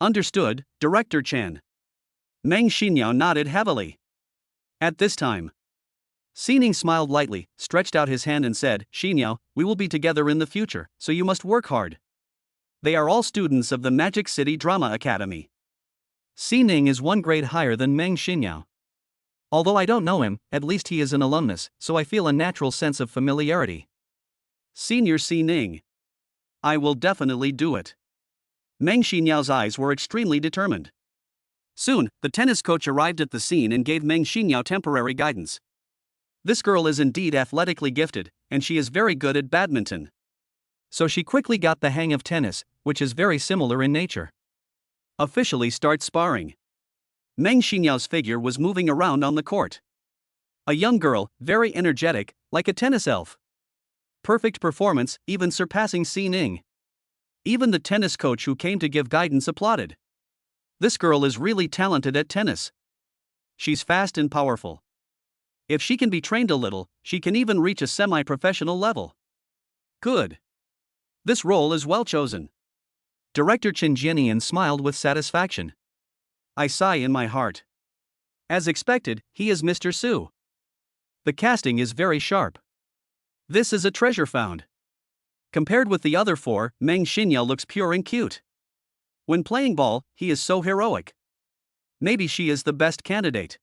Understood, Director Chen. Meng Xinyao nodded heavily. At this time, Xining smiled lightly, stretched out his hand and said, Xinyao, we will be together in the future, so you must work hard. They are all students of the Magic City Drama Academy. Xining is one grade higher than Meng Xinyao. Although I don't know him, at least he is an alumnus, so I feel a natural sense of familiarity. Senior Xining. I will definitely do it. Meng Xinyao's eyes were extremely determined. Soon, the tennis coach arrived at the scene and gave Meng Xinyao temporary guidance. This girl is indeed athletically gifted, and she is very good at badminton. So she quickly got the hang of tennis, which is very similar in nature. Officially start sparring. Meng Xinyao's figure was moving around on the court. A young girl, very energetic, like a tennis elf. Perfect performance, even surpassing Xi Ning. Even the tennis coach who came to give guidance applauded. This girl is really talented at tennis. She's fast and powerful. If she can be trained a little, she can even reach a semi-professional level. Good. This role is well chosen. Director Chen Jianian smiled with satisfaction. I sigh in my heart. As expected, he is Mr. Su. The casting is very sharp. This is a treasure found. Compared with the other four, Meng Xinyao looks pure and cute. When playing ball, he is so heroic. Maybe she is the best candidate.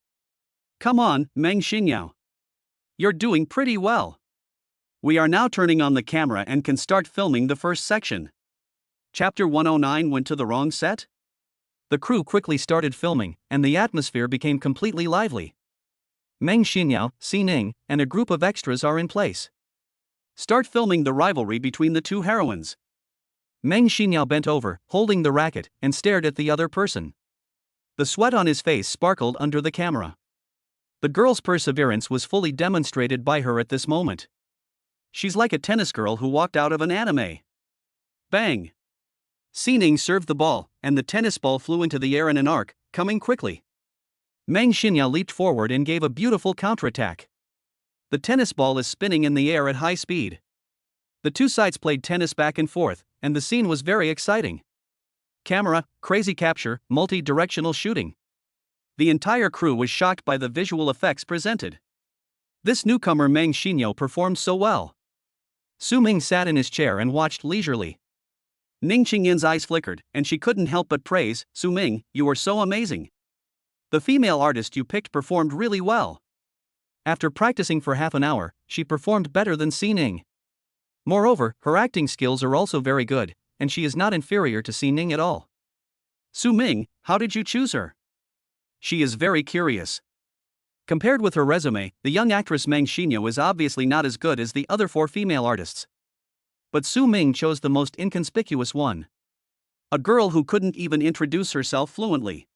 Come on, Meng Xinyao. You're doing pretty well. We are now turning on the camera and can start filming the first section. Chapter 109 went to the wrong set? The crew quickly started filming, and the atmosphere became completely lively. Meng Xinyao, Xi Ning, and a group of extras are in place. Start filming the rivalry between the two heroines. Meng Xinyao bent over, holding the racket, and stared at the other person. The sweat on his face sparkled under the camera. The girl's perseverance was fully demonstrated by her at this moment. She's like a tennis girl who walked out of an anime. Bang! Xi Ning served the ball, and the tennis ball flew into the air in an arc, coming quickly. Meng Xinyao leaped forward and gave a beautiful counterattack. The tennis ball is spinning in the air at high speed. The two sides played tennis back and forth, and the scene was very exciting. Camera, crazy capture, multi-directional shooting. The entire crew was shocked by the visual effects presented. This newcomer Meng Xinyao performed so well. Su Ming sat in his chair and watched leisurely. Ning Qingyan's eyes flickered, and she couldn't help but praise, Su Ming, you are so amazing. The female artist you picked performed really well. After practicing for half an hour, she performed better than Xi Ning. Moreover, her acting skills are also very good, and she is not inferior to Xi Ning at all. Su Ming, how did you choose her? She is very curious. Compared with her resume, the young actress Meng Xinyao is obviously not as good as the other four female artists. But Su Ming chose the most inconspicuous one. A girl who couldn't even introduce herself fluently.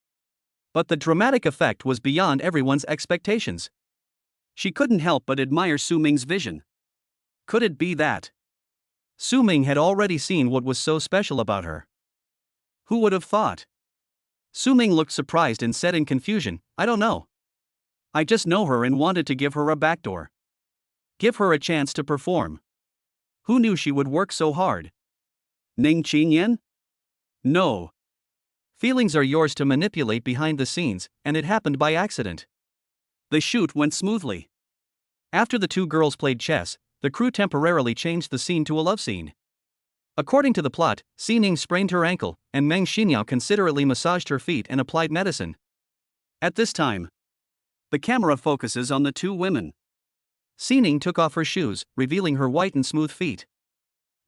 But the dramatic effect was beyond everyone's expectations. She couldn't help but admire Su Ming's vision. Could it be that Su Ming had already seen what was so special about her? Who would have thought? Su Ming looked surprised and said in confusion, I don't know. I just know her and wanted to give her a backdoor. Give her a chance to perform. Who knew she would work so hard? Ning Qingyan? No. Feelings are yours to manipulate behind the scenes, and it happened by accident. The shoot went smoothly. After the two girls played chess, the crew temporarily changed the scene to a love scene. According to the plot, Xi Ning sprained her ankle, and Meng Xinyao considerately massaged her feet and applied medicine. At this time, the camera focuses on the two women. Xi Ning took off her shoes, revealing her white and smooth feet.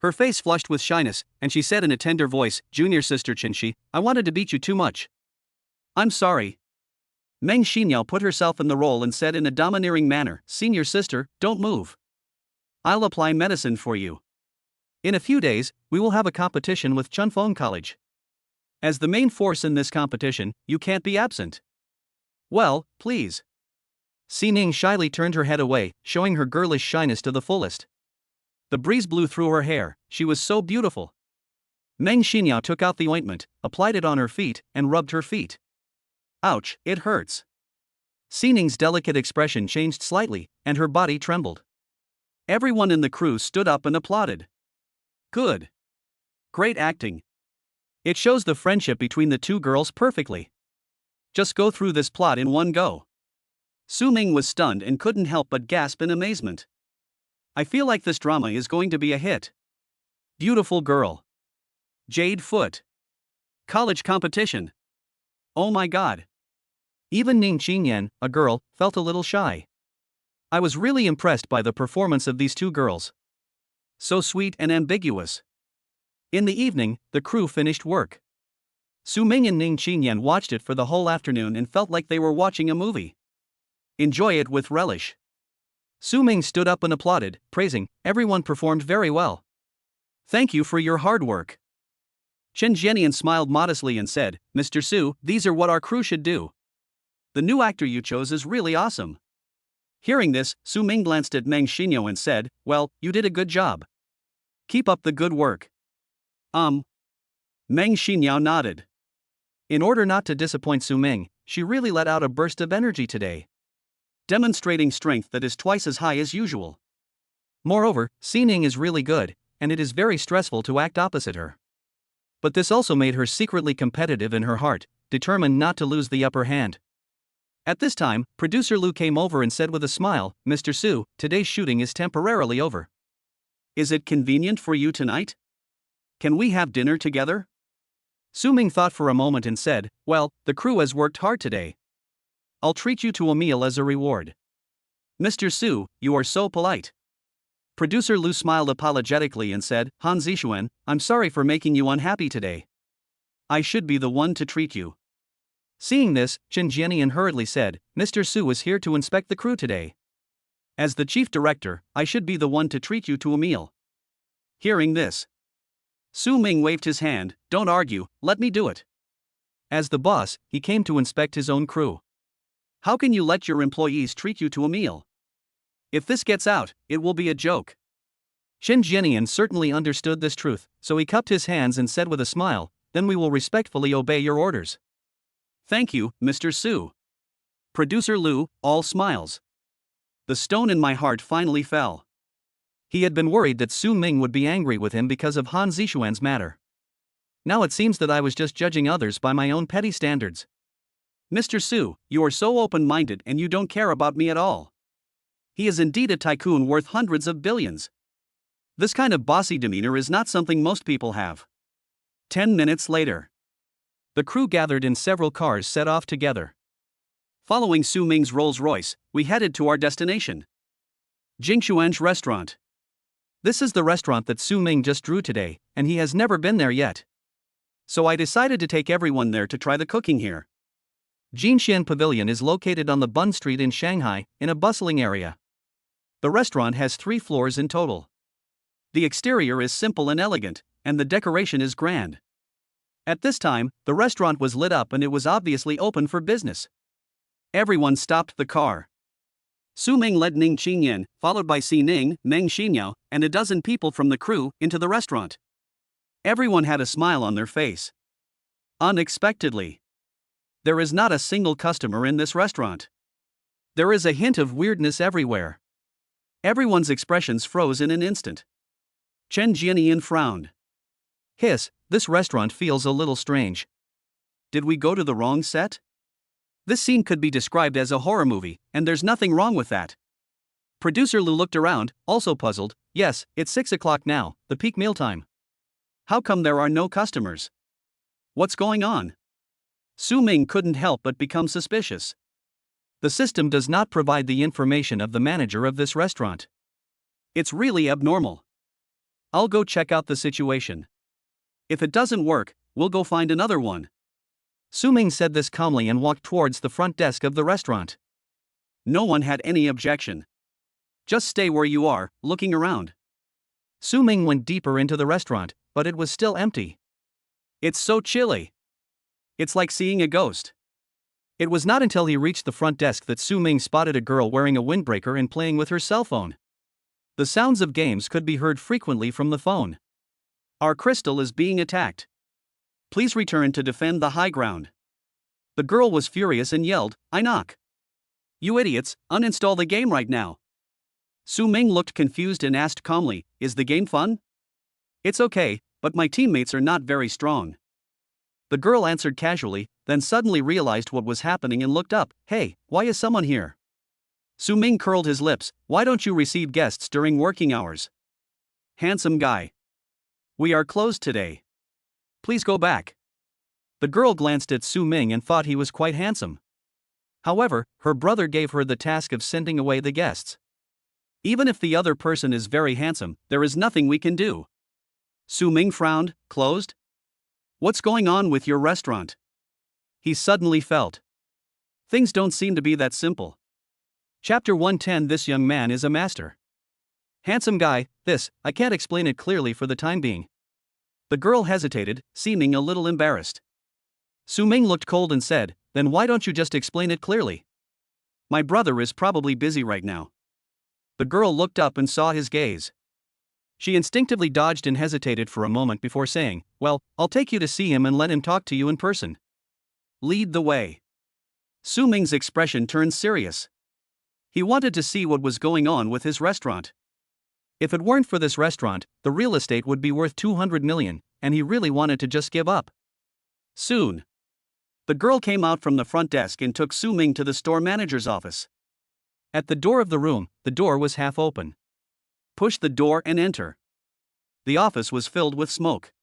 Her face flushed with shyness, and she said in a tender voice, Junior sister Qinshi, I wanted to beat you too much. I'm sorry. Meng Xinyao put herself in the role and said in a domineering manner, Senior sister, don't move. I'll apply medicine for you. In a few days, we will have a competition with Chunfeng College. As the main force in this competition, you can't be absent. Well, please. Xi Ning shyly turned her head away, showing her girlish shyness to the fullest. The breeze blew through her hair, she was so beautiful. Meng Xinyao took out the ointment, applied it on her feet, and rubbed her feet. Ouch, it hurts. Xi Ning's delicate expression changed slightly, and her body trembled. Everyone in the crew stood up and applauded. Good. Great acting. It shows the friendship between the two girls perfectly. Just go through this plot in one go. Su Ming was stunned and couldn't help but gasp in amazement. I feel like this drama is going to be a hit. Beautiful girl. Jade foot. College competition. Oh my god. Even Ning Qingyan, a girl, felt a little shy. I was really impressed by the performance of these two girls. So sweet and ambiguous. In the evening, the crew finished work. Su Ming and Ning Qingyan watched it for the whole afternoon and felt like they were watching a movie. Enjoy it with relish. Su Ming stood up and applauded, praising, everyone performed very well. Thank you for your hard work. Chen Jianian smiled modestly and said, Mr. Su, these are what our crew should do. The new actor you chose is really awesome. Hearing this, Su Ming glanced at Meng Xinyo and said, well, you did a good job. Keep up the good work. Meng Xinyo nodded. In order not to disappoint Su Ming, she really let out a burst of energy today, demonstrating strength that is twice as high as usual. Moreover, Xining is really good, and it is very stressful to act opposite her. But this also made her secretly competitive in her heart, determined not to lose the upper hand. At this time, producer Lu came over and said with a smile, Mr. Su, today's shooting is temporarily over. Is it convenient for you tonight? Can we have dinner together? Su Ming thought for a moment and said, well, the crew has worked hard today. I'll treat you to a meal as a reward. Mr. Su, you are so polite. Producer Lu smiled apologetically and said, Han Zixuan, I'm sorry for making you unhappy today. I should be the one to treat you. Seeing this, Chen Jianian hurriedly said, Mr. Su is here to inspect the crew today. As the chief director, I should be the one to treat you to a meal. Hearing this, Su Ming waved his hand, don't argue, let me do it. As the boss, he came to inspect his own crew. How can you let your employees treat you to a meal? If this gets out, it will be a joke. Chen Jianian certainly understood this truth, so he cupped his hands and said with a smile, then we will respectfully obey your orders. Thank you, Mr. Su. Producer Lu, all smiles. The stone in my heart finally fell. He had been worried that Su Ming would be angry with him because of Han Zixuan's matter. Now it seems that I was just judging others by my own petty standards. Mr. Su, you are so open-minded and you don't care about me at all. He is indeed a tycoon worth hundreds of billions. This kind of bossy demeanor is not something most people have. 10 minutes later. The crew gathered in several cars set off together. Following Su Ming's Rolls-Royce, we headed to our destination. Jingshuan's restaurant. This is the restaurant that Su Ming just drew today, and he has never been there yet. So I decided to take everyone there to try the cooking here. Jinxian Pavilion is located on the Bund Street in Shanghai, in a bustling area. The restaurant has 3 floors in total. The exterior is simple and elegant, and the decoration is grand. At this time, the restaurant was lit up and it was obviously open for business. Everyone stopped the car. Su Ming led Ning Qingyan, followed by Xining, Meng Xinyo, and a dozen people from the crew, into the restaurant. Everyone had a smile on their face. Unexpectedly, there is not a single customer in this restaurant. There is a hint of weirdness everywhere. Everyone's expressions froze in an instant. Chen Jianian frowned. Hiss, this restaurant feels a little strange. Did we go to the wrong set? This scene could be described as a horror movie, and there's nothing wrong with that. Producer Lu looked around, also puzzled. Yes, it's 6 o'clock now, the peak mealtime. How come there are no customers? What's going on? Su Ming couldn't help but become suspicious. The system does not provide the information of the manager of this restaurant. It's really abnormal. I'll go check out the situation. If it doesn't work, we'll go find another one. Su Ming said this calmly and walked towards the front desk of the restaurant. No one had any objection. Just stay where you are, looking around. Su Ming went deeper into the restaurant, but it was still empty. It's so chilly. It's like seeing a ghost. It was not until he reached the front desk that Su Ming spotted a girl wearing a windbreaker and playing with her cell phone. The sounds of games could be heard frequently from the phone. Our crystal is being attacked. Please return to defend the high ground. The girl was furious and yelled, I knock. You idiots, uninstall the game right now. Su Ming looked confused and asked calmly, is the game fun? It's okay, but my teammates are not very strong. The girl answered casually, then suddenly realized what was happening and looked up. Hey, why is someone here? Su Ming curled his lips. Why don't you receive guests during working hours? Handsome guy. We are closed today. Please go back. The girl glanced at Su Ming and thought he was quite handsome. However, her brother gave her the task of sending away the guests. Even if the other person is very handsome, there is nothing we can do. Su Ming frowned. Closed? What's going on with your restaurant? He suddenly felt. Things don't seem to be that simple. Chapter 110. This young man is a master. Handsome guy, I can't explain it clearly for the time being. The girl hesitated, seeming a little embarrassed. Su Ming looked cold and said, Then why don't you just explain it clearly? My brother is probably busy right now. The girl looked up and saw his gaze. She instinctively dodged and hesitated for a moment before saying, "Well, I'll take you to see him and let him talk to you in person." Lead the way. Su Ming's expression turned serious. He wanted to see what was going on with his restaurant. If it weren't for this restaurant, the real estate would be worth 200 million, and he really wanted to just give up. Soon. The girl came out from the front desk and took Su Ming to the store manager's office. At the door of the room, the door was half open. Push the door and enter. The office was filled with smoke.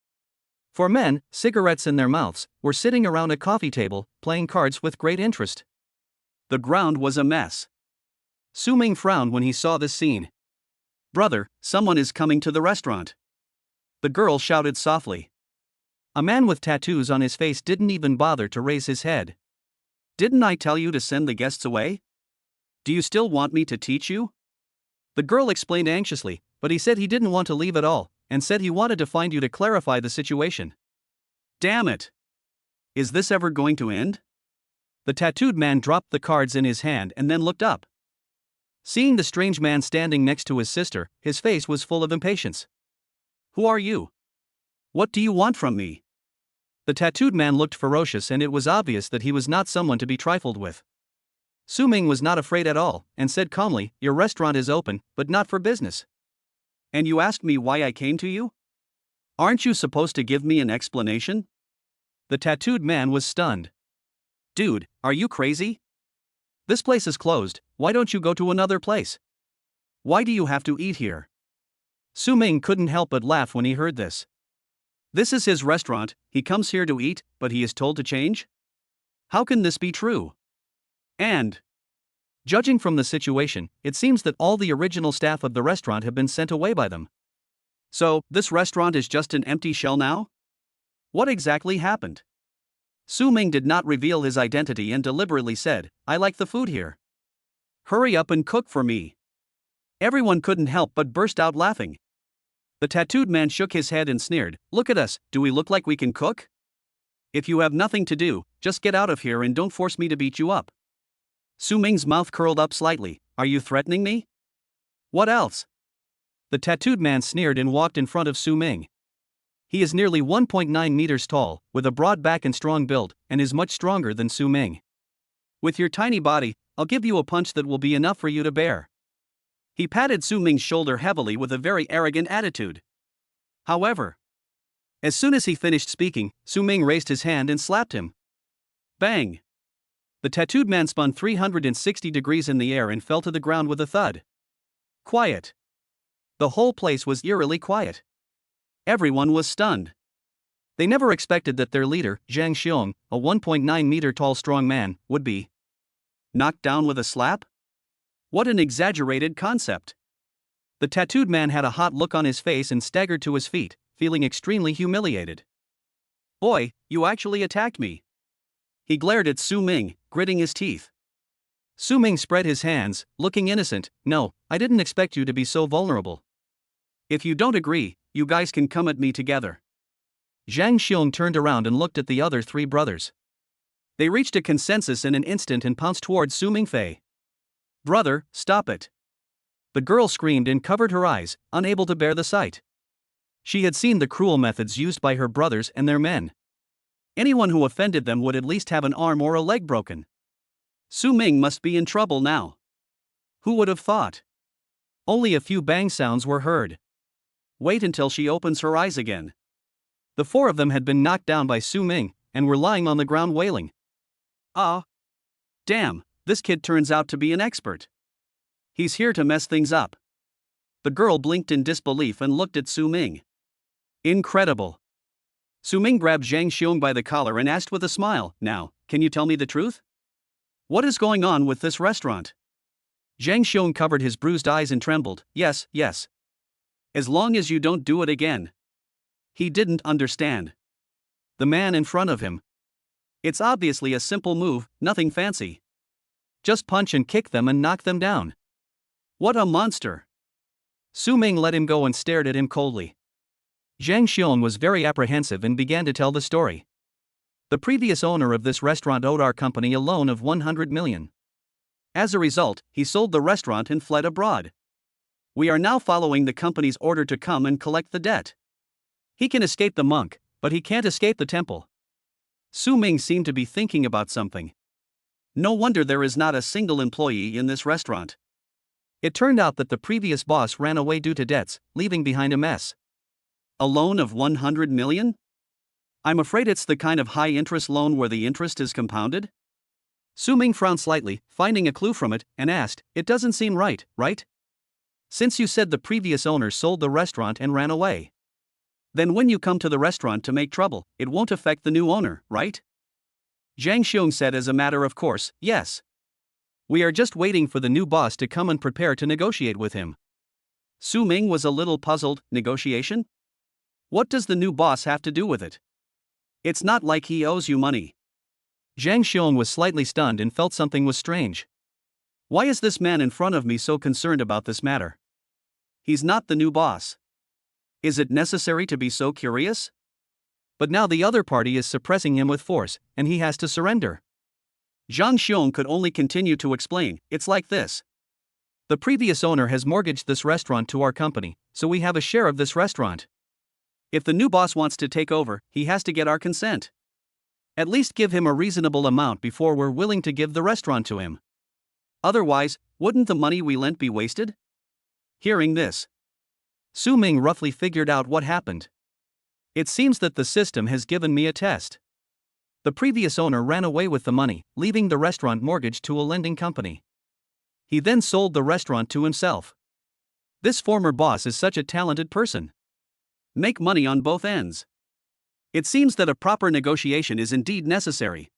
Four men, cigarettes in their mouths, were sitting around a coffee table, playing cards with great interest. The ground was a mess. Su Ming frowned when he saw this scene. "Brother, someone is coming to the restaurant." The girl shouted softly. A man with tattoos on his face didn't even bother to raise his head. "Didn't I tell you to send the guests away? Do you still want me to teach you?" The girl explained anxiously, but he said he didn't want to leave at all, and said he wanted to find you to clarify the situation. Damn it! Is this ever going to end? The tattooed man dropped the cards in his hand and then looked up. Seeing the strange man standing next to his sister, his face was full of impatience. "Who are you? What do you want from me?" The tattooed man looked ferocious, and it was obvious that he was not someone to be trifled with. Su Ming was not afraid at all, and said calmly, "Your restaurant is open, but not for business. And you asked me why I came to you? Aren't you supposed to give me an explanation?" The tattooed man was stunned. "Dude, are you crazy? This place is closed, why don't you go to another place? Why do you have to eat here?" Su Ming couldn't help but laugh when he heard this. This is his restaurant, he comes here to eat, but he is told to change? How can this be true? And, judging from the situation, it seems that all the original staff of the restaurant have been sent away by them. So, this restaurant is just an empty shell now? What exactly happened? Su Ming did not reveal his identity and deliberately said, "I like the food here. Hurry up and cook for me." Everyone couldn't help but burst out laughing. The tattooed man shook his head and sneered, "Look at us, do we look like we can cook? If you have nothing to do, just get out of here and don't force me to beat you up." Su Ming's mouth curled up slightly. "Are you threatening me? What else?" The tattooed man sneered and walked in front of Su Ming. He is nearly 1.9 meters tall, with a broad back and strong build, and is much stronger than Su Ming. "With your tiny body, I'll give you a punch that will be enough for you to bear." He patted Su Ming's shoulder heavily with a very arrogant attitude. However, as soon as he finished speaking, Su Ming raised his hand and slapped him. Bang! The tattooed man spun 360 degrees in the air and fell to the ground with a thud. Quiet. The whole place was eerily quiet. Everyone was stunned. They never expected that their leader, Zhang Xiong, a 1.9 meter tall strong man, would be knocked down with a slap? What an exaggerated concept. The tattooed man had a hot look on his face and staggered to his feet, feeling extremely humiliated. "Boy, you actually attacked me." He glared at Su Ming, gritting his teeth. Su Ming spread his hands, looking innocent. "No, I didn't expect you to be so vulnerable. If you don't agree, you guys can come at me together." Zhang Xiong turned around and looked at the other three brothers. They reached a consensus in an instant and pounced towards Su Mingfei. "Brother, stop it." The girl screamed and covered her eyes, unable to bear the sight. She had seen the cruel methods used by her brothers and their men. Anyone who offended them would at least have an arm or a leg broken. Su Ming must be in trouble now. Who would have thought? Only a few bang sounds were heard. Wait until she opens her eyes again. The four of them had been knocked down by Su Ming, and were lying on the ground wailing. Ah! Damn, this kid turns out to be an expert. He's here to mess things up. The girl blinked in disbelief and looked at Su Ming. Incredible. Su Ming grabbed Zhang Xiong by the collar and asked with a smile, "Now, can you tell me the truth? What is going on with this restaurant?" Zhang Xiong covered his bruised eyes and trembled. Yes. As long as you don't do it again." He didn't understand. The man in front of him. It's obviously a simple move, nothing fancy. Just punch and kick them and knock them down. What a monster. Su Ming let him go and stared at him coldly. Zhang Xiong was very apprehensive and began to tell the story. The previous owner of this restaurant owed our company a loan of 100 million. As a result, he sold the restaurant and fled abroad. We are now following the company's order to come and collect the debt. He can escape the monk, but he can't escape the temple. Su Ming seemed to be thinking about something. No wonder there is not a single employee in this restaurant. It turned out that the previous boss ran away due to debts, leaving behind a mess. A loan of 100 million? I'm afraid it's the kind of high-interest loan where the interest is compounded? Su Ming frowned slightly, finding a clue from it, and asked, "It doesn't seem right, right? Since you said the previous owner sold the restaurant and ran away. Then when you come to the restaurant to make trouble, it won't affect the new owner, right?" Zhang Xiong said as a matter of course, "Yes. We are just waiting for the new boss to come and prepare to negotiate with him." Su Ming was a little puzzled. Negotiation? What does the new boss have to do with it? It's not like he owes you money. Zhang Xiong was slightly stunned and felt something was strange. Why is this man in front of me so concerned about this matter? He's not the new boss. Is it necessary to be so curious? But now the other party is suppressing him with force, and he has to surrender. Zhang Xiong could only continue to explain, "It's like this. The previous owner has mortgaged this restaurant to our company, so we have a share of this restaurant. If the new boss wants to take over, he has to get our consent. At least give him a reasonable amount before we're willing to give the restaurant to him. Otherwise, wouldn't the money we lent be wasted?" Hearing this, Su Ming roughly figured out what happened. It seems that the system has given me a test. The previous owner ran away with the money, leaving the restaurant mortgaged to a lending company. He then sold the restaurant to himself. This former boss is such a talented person. Make money on both ends. It seems that a proper negotiation is indeed necessary.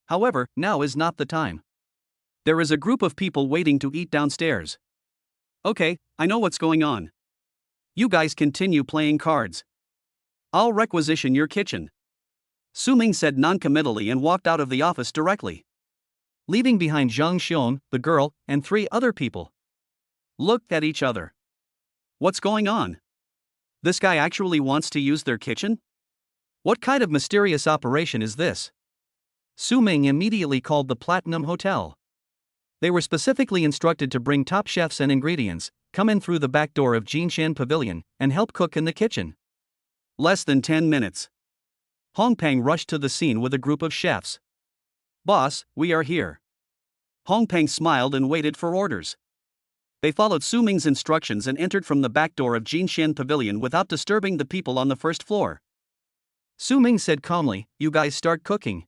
However, now is not the time. There is a group of people waiting to eat downstairs. Okay, I know what's going on. You guys continue playing cards. I'll requisition your kitchen. Su Ming said non-committally and walked out of the office directly, leaving behind Zhang Xiong, the girl, and 3 other people. Looked at each other. What's going on? This guy actually wants to use their kitchen? What kind of mysterious operation is this? Su Ming immediately called the Platinum Hotel. They were specifically instructed to bring top chefs and ingredients, come in through the back door of Jinshan Pavilion, and help cook in the kitchen. Less than 10 minutes. Hong Peng rushed to the scene with a group of chefs. "Boss, we are here." Hong Peng smiled and waited for orders. They followed Su Ming's instructions and entered from the back door of Jinshan Pavilion without disturbing the people on the first floor. Su Ming said calmly, "You guys start cooking.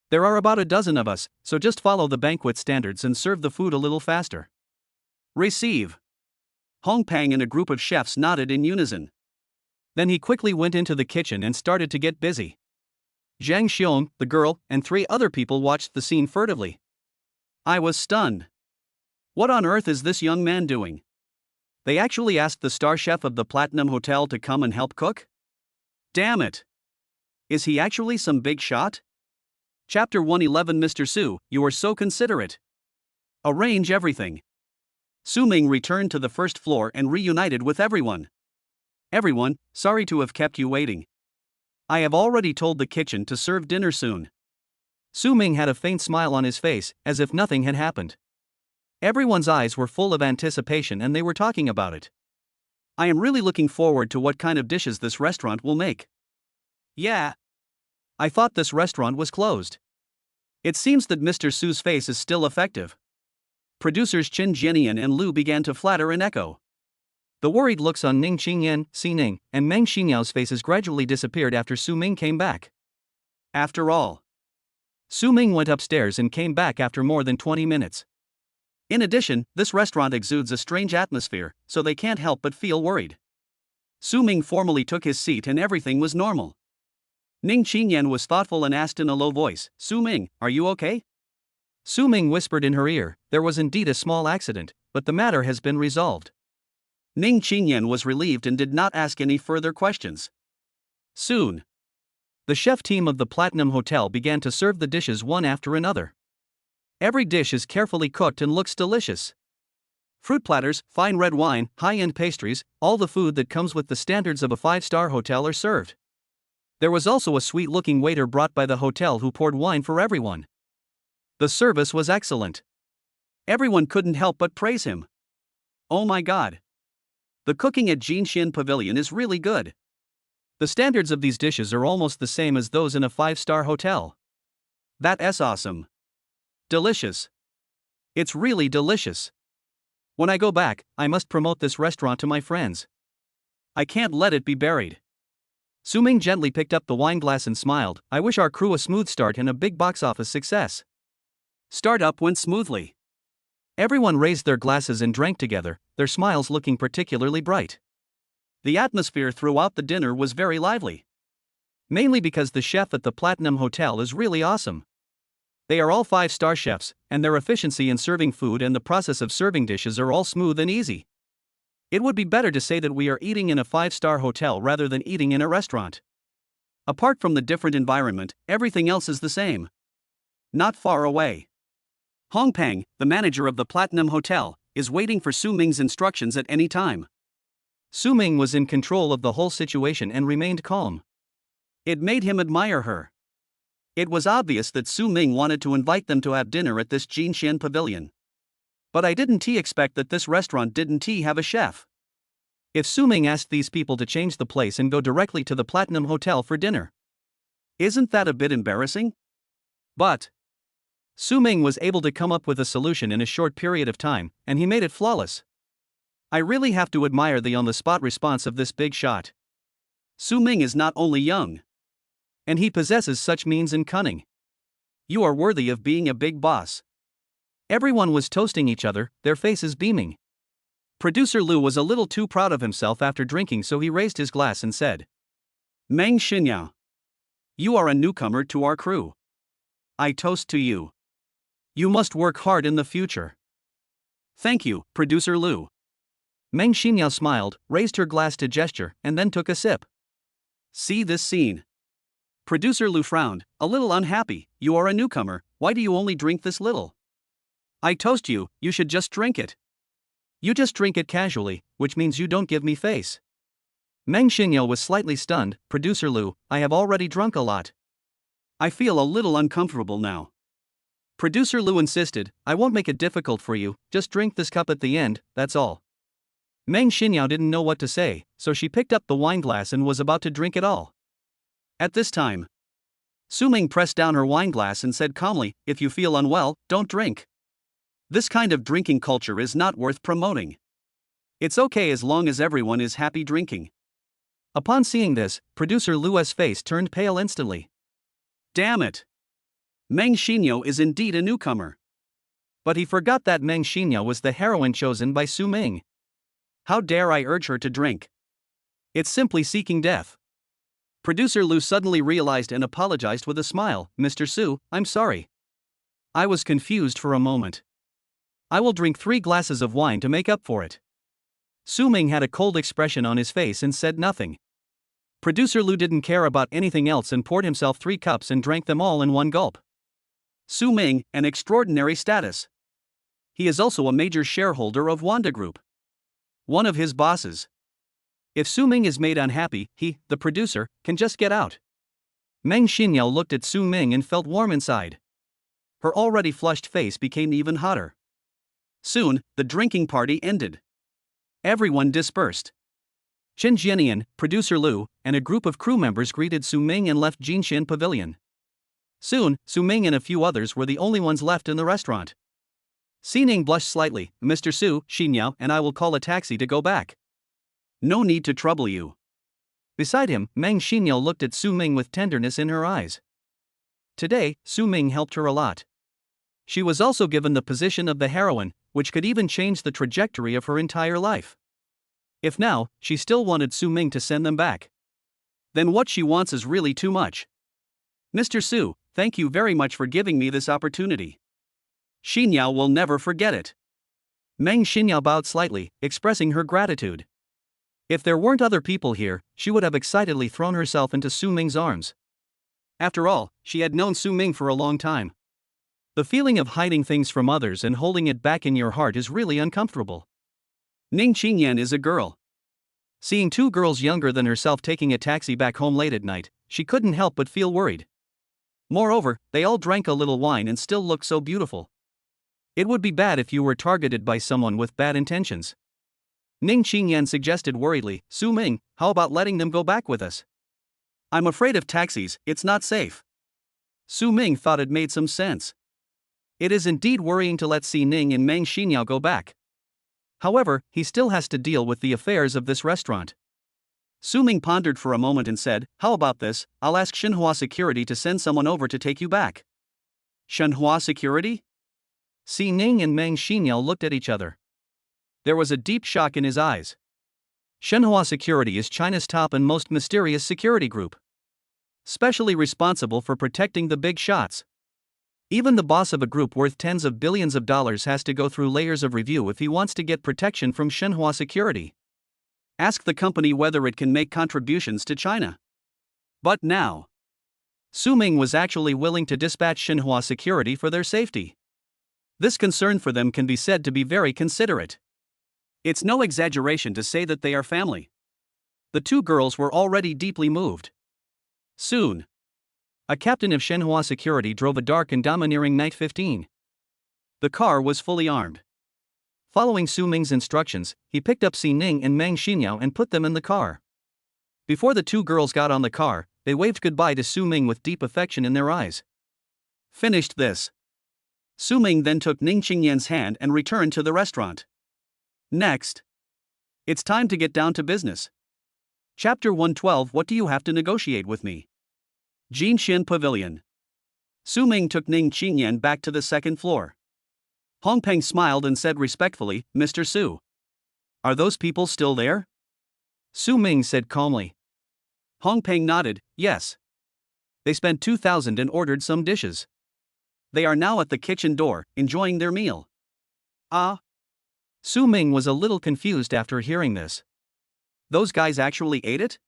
There are about a dozen of us, so just follow the banquet standards and serve the food a little faster." Receive. Hong Peng and a group of chefs nodded in unison. Then he quickly went into the kitchen and started to get busy. Zhang Xiong, the girl, and 3 other people watched the scene furtively. I was stunned. What on earth is this young man doing? They actually asked the star chef of the Platinum Hotel to come and help cook? Damn it! Is he actually some big shot? Chapter 111. Mr. Su, you are so considerate. Arrange everything. Su Ming returned to the first floor and reunited with everyone. Everyone, sorry to have kept you waiting. I have already told the kitchen to serve dinner soon. Su Ming had a faint smile on his face, as if nothing had happened. Everyone's eyes were full of anticipation and they were talking about it. I am really looking forward to what kind of dishes this restaurant will make. Yeah. I thought this restaurant was closed. It seems that Mr. Su's face is still effective. Producers Chen Jianian and Lu began to flatter and echo. The worried looks on Ning Qingyan, Si Ning, and Meng Xinyao's faces gradually disappeared after Su Ming came back. After all, Su Ming went upstairs and came back after more than 20 minutes. In addition, this restaurant exudes a strange atmosphere, so they can't help but feel worried. Su Ming formally took his seat and everything was normal. Ning Qingyan was thoughtful and asked in a low voice, "Su Ming, are you okay?" Su Ming whispered in her ear, "There was indeed a small accident, but the matter has been resolved." Ning Qingyan was relieved and did not ask any further questions. Soon, the chef team of the Platinum Hotel began to serve the dishes one after another. Every dish is carefully cooked and looks delicious. Fruit platters, fine red wine, high-end pastries, all the food that comes with the standards of a 5-star hotel are served. There was also a sweet-looking waiter brought by the hotel who poured wine for everyone. The service was excellent. Everyone couldn't help but praise him. Oh my god. The cooking at Jinshin Pavilion is really good. The standards of these dishes are almost the same as those in a 5-star hotel. That's awesome. Delicious. It's really delicious. When I go back, I must promote this restaurant to my friends. I can't let it be buried. Su-ming gently picked up the wine glass and smiled. I wish our crew a smooth start and a big box office success. Startup went smoothly. Everyone raised their glasses and drank together, their smiles looking particularly bright. The atmosphere throughout the dinner was very lively. Mainly because the chef at the Platinum Hotel is really awesome. They are all 5-star chefs, and their efficiency in serving food and the process of serving dishes are all smooth and easy. It would be better to say that we are eating in a 5-star hotel rather than eating in a restaurant. Apart from the different environment, everything else is the same. Not far away. Hong Peng, the manager of the Platinum Hotel, is waiting for Su-ming's instructions at any time. Su-ming was in control of the whole situation and remained calm. It made him admire her. It was obvious that Su-ming wanted to invite them to have dinner at this Jinshin Pavilion. But I didn't expect that this restaurant didn't have a chef. If Su-ming asked these people to change the place and go directly to the Platinum Hotel for dinner, isn't that a bit embarrassing? But Su-ming was able to come up with a solution in a short period of time, and he made it flawless. I really have to admire the on-the-spot response of this big shot. Su-ming is not only young, and he possesses such means and cunning. You are worthy of being a big boss. Everyone was toasting each other, their faces beaming. Producer Lu was a little too proud of himself after drinking, so he raised his glass and said, Meng Xinyao, you are a newcomer to our crew. I toast to you. You must work hard in the future. Thank you, Producer Lu. Meng Xinyao smiled, raised her glass to gesture, and then took a sip. See this scene. Producer Lu frowned, a little unhappy. You are a newcomer, why do you only drink this little? I toast you, you should just drink it. You just drink it casually, which means you don't give me face. Meng Xinyao was slightly stunned. Producer Lu, I have already drunk a lot. I feel a little uncomfortable now. Producer Lu insisted, I won't make it difficult for you, just drink this cup at the end, that's all. Meng Xinyao didn't know what to say, so she picked up the wine glass and was about to drink it all. At this time, Su-ming pressed down her wine glass and said calmly, if you feel unwell, don't drink. This kind of drinking culture is not worth promoting. It's okay as long as everyone is happy drinking. Upon seeing this, Producer Lu's face turned pale instantly. Damn it! Meng Xinyao is indeed a newcomer. But he forgot that Meng Xinyao was the heroine chosen by Su-ming. How dare I urge her to drink? It's simply seeking death. Producer Lu suddenly realized and apologized with a smile. Mr. Su, I'm sorry. I was confused for a moment. I will drink 3 glasses of wine to make up for it. Su-ming had a cold expression on his face and said nothing. Producer Lu didn't care about anything else and poured himself 3 cups and drank them all in one gulp. Su-ming, an extraordinary status. He is also a major shareholder of Wanda Group. One of his bosses. If Su-ming is made unhappy, he, the producer, can just get out. Meng Xinyao looked at Su-ming and felt warm inside. Her already flushed face became even hotter. Soon, the drinking party ended. Everyone dispersed. Chen Jianian, Producer Lu, and a group of crew members greeted Su-ming and left Jinshin Pavilion. Soon, Su-ming and a few others were the only ones left in the restaurant. Xining blushed slightly. Mr. Su, Xinyao and I will call a taxi to go back. No need to trouble you. Beside him, Meng Xinyao looked at Su-ming with tenderness in her eyes. Today, Su-ming helped her a lot. She was also given the position of the heroine, which could even change the trajectory of her entire life. If now, she still wanted Su-ming to send them back, then what she wants is really too much. Mr. Su, thank you very much for giving me this opportunity. Xinyao will never forget it. Meng Xinyao bowed slightly, expressing her gratitude. If there weren't other people here, she would have excitedly thrown herself into Su-ming's arms. After all, she had known Su-ming for a long time. The feeling of hiding things from others and holding it back in your heart is really uncomfortable. Ning Qingyan is a girl. Seeing 2 girls younger than herself taking a taxi back home late at night, she couldn't help but feel worried. Moreover, they all drank a little wine and still looked so beautiful. It would be bad if you were targeted by someone with bad intentions. Ning Qingyan suggested worriedly, Su Ming, how about letting them go back with us? I'm afraid of taxis, it's not safe. Su Ming thought it made some sense. It is indeed worrying to let Si Ning and Meng Xinyao go back. However, he still has to deal with the affairs of this restaurant. Su Ming pondered for a moment and said, how about this, I'll ask Shenhua Security to send someone over to take you back. Shenhua Security? Si Ning and Meng Xinyao looked at each other. There was a deep shock in his eyes. Shenhua Security is China's top and most mysterious security group, specially responsible for protecting the big shots. Even the boss of a group worth tens of billions of dollars has to go through layers of review if he wants to get protection from Shenhua Security. Ask the company whether it can make contributions to China. But now, Su Ming was actually willing to dispatch Shenhua Security for their safety. This concern for them can be said to be very considerate. It's no exaggeration to say that they are family. The two girls were already deeply moved. Soon, a captain of Shenhua Security drove a dark and domineering Night 15. The car was fully armed. Following Su Ming's instructions, he picked up Si Ning and Meng Xinyao and put them in the car. Before the two girls got on the car, they waved goodbye to Su Ming with deep affection in their eyes. Finished this, Su Ming then took Ning Qingyan's hand and returned to the restaurant. Next, it's time to get down to business. Chapter 112. What do you have to negotiate with me? Jinshin Pavilion. Su Ming took Ning Qingyan back to the second floor. Hong Peng smiled and said respectfully, Mr. Su. Are those people still there? Su Ming said calmly. Hong Peng nodded, yes. They spent 2,000 and ordered some dishes. They are now at the kitchen door, enjoying their meal. Ah? Su Ming was a little confused after hearing this. Those guys actually ate it?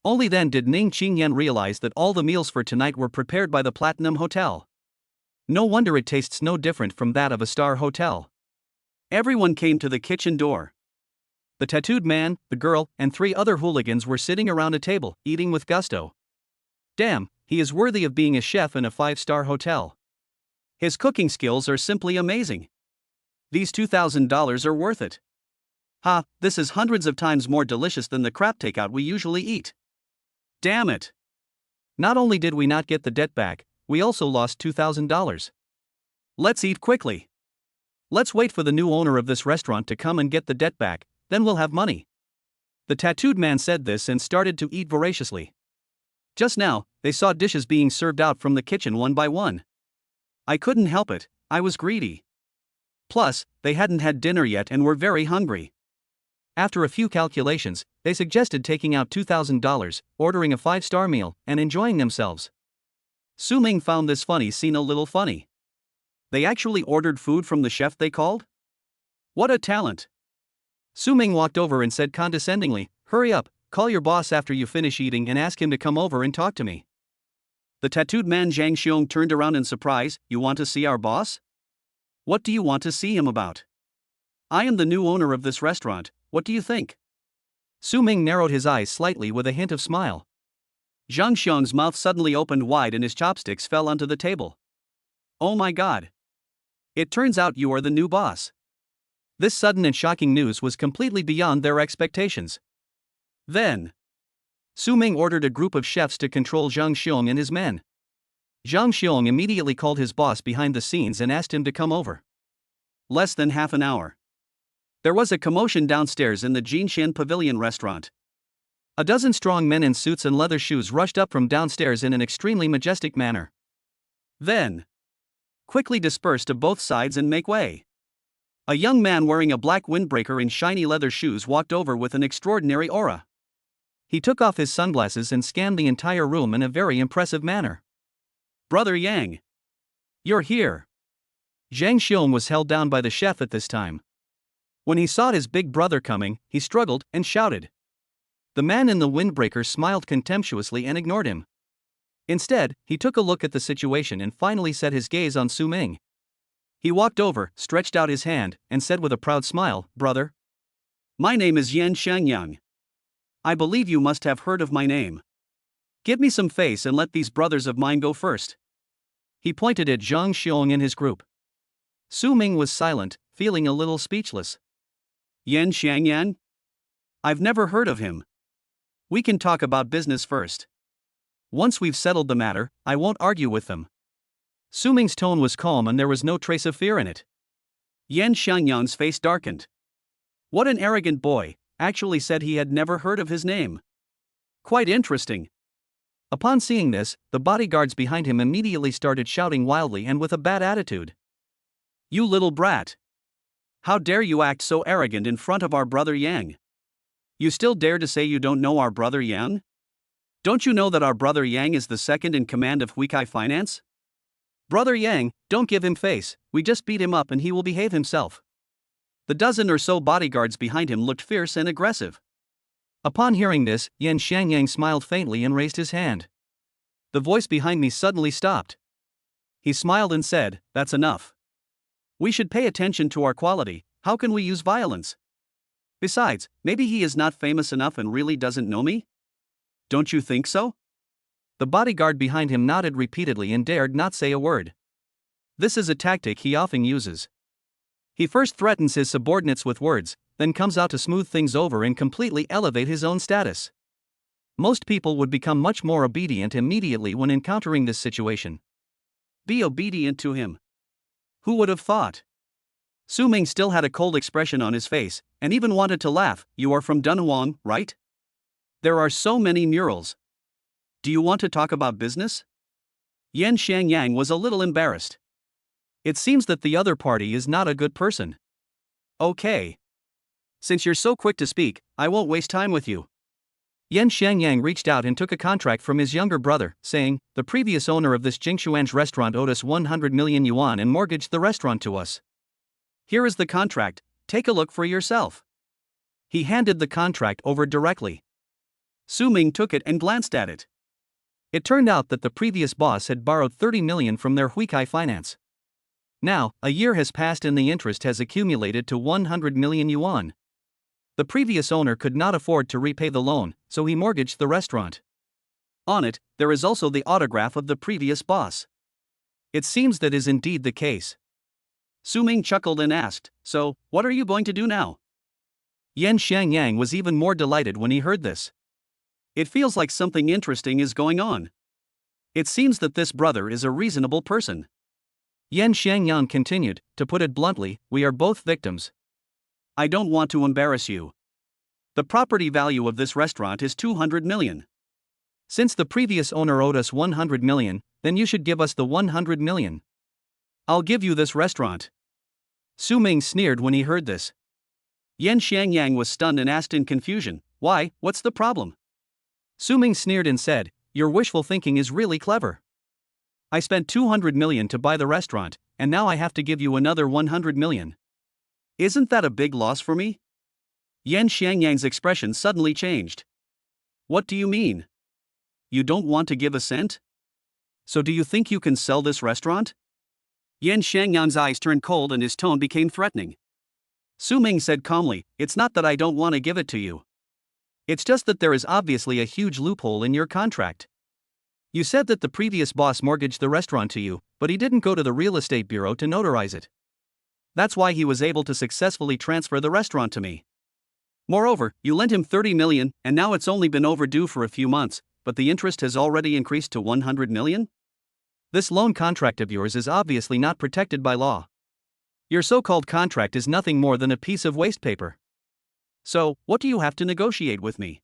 Only then did Ning Qingyan realize that all the meals for tonight were prepared by the Platinum Hotel. No wonder it tastes no different from that of a star hotel. Everyone came to the kitchen door. The tattooed man, the girl, and 3 other hooligans were sitting around a table, eating with gusto. Damn, he is worthy of being a chef in a 5-star hotel. His cooking skills are simply amazing. These $2,000 are worth it. Ha, this is hundreds of times more delicious than the crap takeout we usually eat. Damn it. Not only did we not get the debt back, we also lost $2,000. Let's eat quickly. Let's wait for the new owner of this restaurant to come and get the debt back, then we'll have money. The tattooed man said this and started to eat voraciously. Just now, they saw dishes being served out from the kitchen one by one. I couldn't help it, I was greedy. Plus, they hadn't had dinner yet and were very hungry. After a few calculations, they suggested taking out $2,000, ordering a 5-star meal, and enjoying themselves. Su Ming found this funny scene a little funny. They actually ordered food from the chef they called? What a talent! Su Ming walked over and said condescendingly, hurry up, call your boss after you finish eating and ask him to come over and talk to me. The tattooed man Zhang Xiong turned around in surprise, you want to see our boss? What do you want to see him about? I am the new owner of this restaurant, what do you think? Su Ming narrowed his eyes slightly with a hint of smile. Zhang Xiong's mouth suddenly opened wide and his chopsticks fell onto the table. Oh my god. It turns out you are the new boss. This sudden and shocking news was completely beyond their expectations. Then, Su Ming ordered a group of chefs to control Zhang Xiong and his men. Zhang Xiong immediately called his boss behind the scenes and asked him to come over. Less than half an hour. There was a commotion downstairs in the Jinshin Pavilion restaurant. A dozen strong men in suits and leather shoes rushed up from downstairs in an extremely majestic manner. Then, quickly disperse to both sides and make way. A young man wearing a black windbreaker and shiny leather shoes walked over with an extraordinary aura. He took off his sunglasses and scanned the entire room in a very impressive manner. Brother Yang. You're here. Zhang Xiong was held down by the chef at this time. When he saw his big brother coming, he struggled and shouted. The man in the windbreaker smiled contemptuously and ignored him. Instead, he took a look at the situation and finally set his gaze on Su Ming. He walked over, stretched out his hand, and said with a proud smile, Brother. My name is Yan Shengyang. I believe you must have heard of my name. Give me some face and let these brothers of mine go first. He pointed at Zhang Xiong and his group. Su Ming was silent, feeling a little speechless. Yan Xiangyan? I've never heard of him. We can talk about business first. Once we've settled the matter, I won't argue with them. Su Ming's tone was calm and there was no trace of fear in it. Yan Xiangyan's face darkened. What an arrogant boy, actually said he had never heard of his name. Quite interesting. Upon seeing this, the bodyguards behind him immediately started shouting wildly and with a bad attitude. You little brat! How dare you act so arrogant in front of our brother Yang? You still dare to say you don't know our brother Yang? Don't you know that our brother Yang is the second in command of Huikai Finance? Brother Yang, don't give him face, we just beat him up and he will behave himself. The dozen or so bodyguards behind him looked fierce and aggressive. Upon hearing this, Yan Xiangyang smiled faintly and raised his hand. The voice behind me suddenly stopped. He smiled and said, "That's enough. We should pay attention to our quality, how can we use violence? Besides, maybe he is not famous enough and really doesn't know me? Don't you think so?" The bodyguard behind him nodded repeatedly and dared not say a word. This is a tactic he often uses. He first threatens his subordinates with words, then comes out to smooth things over and completely elevate his own status. Most people would become much more obedient immediately when encountering this situation. Be obedient to him. Who would have thought? Su Ming still had a cold expression on his face, and even wanted to laugh. You are from Dunhuang, right? There are so many murals. Do you want to talk about business? Yan Xiangyang was a little embarrassed. It seems that the other party is not a good person. Okay. Since you're so quick to speak, I won't waste time with you. Yan Xiangyang reached out and took a contract from his younger brother, saying, the previous owner of this Jingshuan's restaurant owed us 100 million yuan and mortgaged the restaurant to us. Here is the contract, take a look for yourself. He handed the contract over directly. Su Ming took it and glanced at it. It turned out that the previous boss had borrowed 30 million from their Huikai Finance. Now, a year has passed and the interest has accumulated to 100 million yuan. The previous owner could not afford to repay the loan, so he mortgaged the restaurant. On it, there is also the autograph of the previous boss. It seems that is indeed the case. Su Ming chuckled and asked, so, what are you going to do now? Yan Xiangyang was even more delighted when he heard this. It feels like something interesting is going on. It seems that this brother is a reasonable person. Yan Xiangyang continued, to put it bluntly, we are both victims. I don't want to embarrass you. The property value of this restaurant is 200 million. Since the previous owner owed us 100 million, then you should give us the 100 million. I'll give you this restaurant. Su Ming sneered when he heard this. Yan Xiangyang was stunned and asked in confusion, why, what's the problem? Su Ming sneered and said, your wishful thinking is really clever. I spent 200 million to buy the restaurant, and now I have to give you another 100 million. Isn't that a big loss for me? Yan Xiangyang's expression suddenly changed. What do you mean? You don't want to give a cent? So do you think you can sell this restaurant? Yan Xiangyang's eyes turned cold and his tone became threatening. Su Ming said calmly, it's not that I don't want to give it to you. It's just that there is obviously a huge loophole in your contract. You said that the previous boss mortgaged the restaurant to you, but he didn't go to the real estate bureau to notarize it. That's why he was able to successfully transfer the restaurant to me. Moreover, you lent him 30 million, and now it's only been overdue for a few months, but the interest has already increased to 100 million? This loan contract of yours is obviously not protected by law. Your so-called contract is nothing more than a piece of waste paper. So, what do you have to negotiate with me?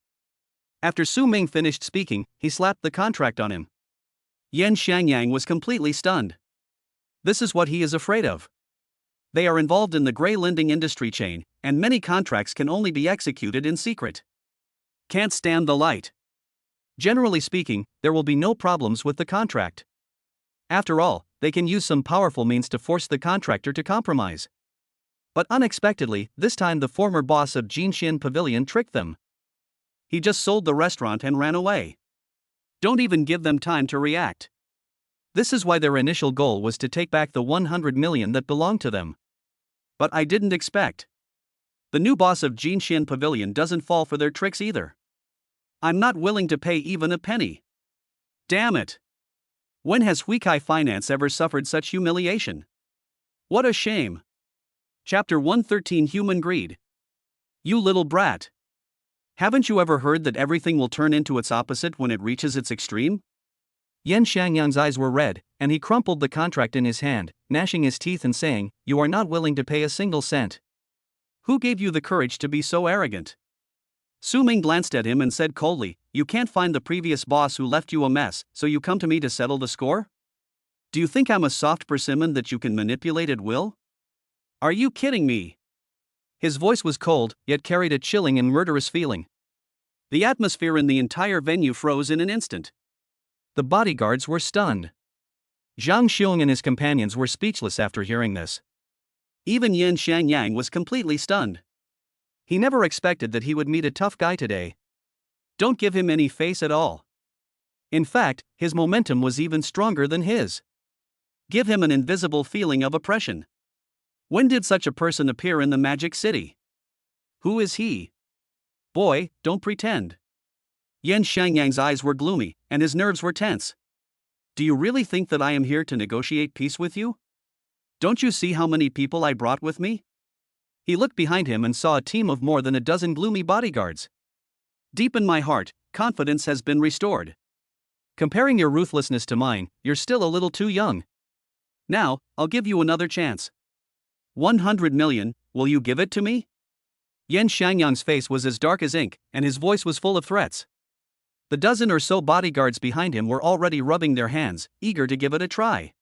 After Su Ming finished speaking, he slapped the contract on him. Yan Xiangyang was completely stunned. This is what he is afraid of. They are involved in the gray lending industry chain, and many contracts can only be executed in secret. Can't stand the light. Generally speaking, there will be no problems with the contract. After all, they can use some powerful means to force the contractor to compromise. But unexpectedly, this time the former boss of Jinxian Pavilion tricked them. He just sold the restaurant and ran away. Don't even give them time to react. This is why their initial goal was to take back the 100 million that belonged to them. But I didn't expect. The new boss of Jinxian Pavilion doesn't fall for their tricks either. I'm not willing to pay even a penny. Damn it! When has Huikai Finance ever suffered such humiliation? What a shame! Chapter 113 Human Greed. You little brat! Haven't you ever heard that everything will turn into its opposite when it reaches its extreme?
Yan Shangyang's eyes were red, and he crumpled the contract in his hand, gnashing his teeth and saying, "You are not willing to pay a single cent."
Who gave you the courage to be so arrogant? Su Ming glanced at him and said coldly, "You can't find the previous boss who left you a mess, so you come to me to settle the score? Do you think I'm a soft persimmon that you can manipulate at will? Are you kidding me?"
His voice was cold, yet carried a chilling and murderous feeling.
The atmosphere in the entire venue froze in an instant.
The bodyguards were stunned. Zhang Xiong and his companions were speechless after hearing this.
Even Yan Shangyang was completely stunned.
He never expected that he would meet a tough guy today.
Don't give him any face at all.
In fact, his momentum was even stronger than his.
Give him an invisible feeling of oppression. When did such a person appear in the Magic City? Who is he? Boy, don't pretend. Yan Shangyang's eyes were gloomy, and his nerves were tense. Do you really think that I am here to negotiate peace with you? Don't you see how many people I brought with me?
He looked behind him and saw a team of more than a dozen gloomy bodyguards.
Deep in my heart, confidence has been restored.
Comparing your ruthlessness to mine, you're still a little too young.
Now, I'll give you another chance. 100 million, will you give it to me?
Yan Shangyang's face was as dark as ink, and his voice was full of threats. The dozen or so bodyguards behind him were already rubbing their hands, eager to give it a try.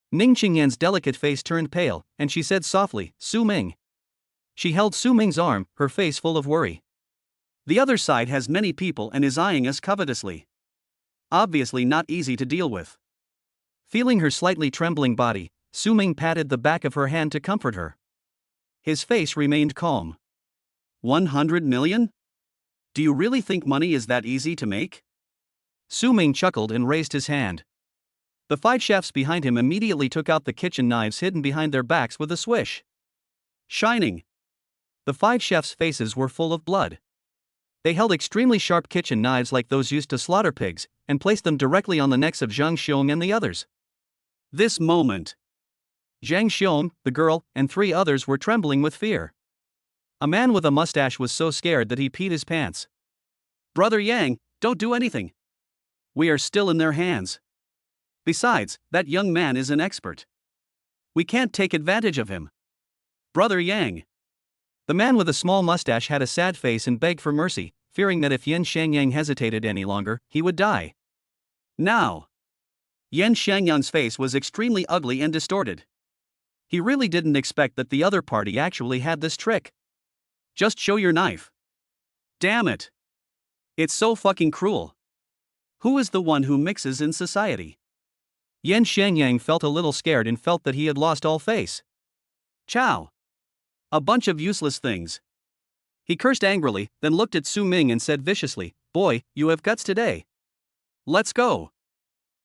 Ning Qingyan's delicate face turned pale, and she said softly, "Su Ming." She held Su Ming's arm, her face full of worry.
The other side has many people and is eyeing us covetously. Obviously not easy to deal with.
Feeling her slightly trembling body, Su Ming patted the back of her hand to comfort her. His face remained calm.
100 million? Do you really think money is that easy to make?
Su Ming chuckled and raised his hand. The 5 chefs behind him immediately took out the kitchen knives hidden behind their backs with a swish.
Shining.
The 5 chefs' faces were full of blood. They held extremely sharp kitchen knives like those used to slaughter pigs, and placed them directly on the necks of Zhang Xiong and the others.
This moment.
Zhang Xiong, the girl, and 3 others were trembling with fear. A man with a mustache was so scared that he peed his pants.
Brother Yang, don't do anything. We are still in their hands. Besides, that young man is an expert. We can't take advantage of him. Brother Yang.
The man with a small mustache had a sad face and begged for mercy, fearing that if Yan Shangyang hesitated any longer, he would die.
Now. Yan Shangyang's face was extremely ugly and distorted. He really didn't expect that the other party actually had this trick. Just show your knife. Damn it. It's so fucking cruel. Who is the one who mixes in society?
Yan Shangyang felt a little scared and felt that he had lost all face.
Chow. A bunch of useless things. He cursed angrily, then looked at Su Ming and said viciously, "Boy, you have guts today. Let's go."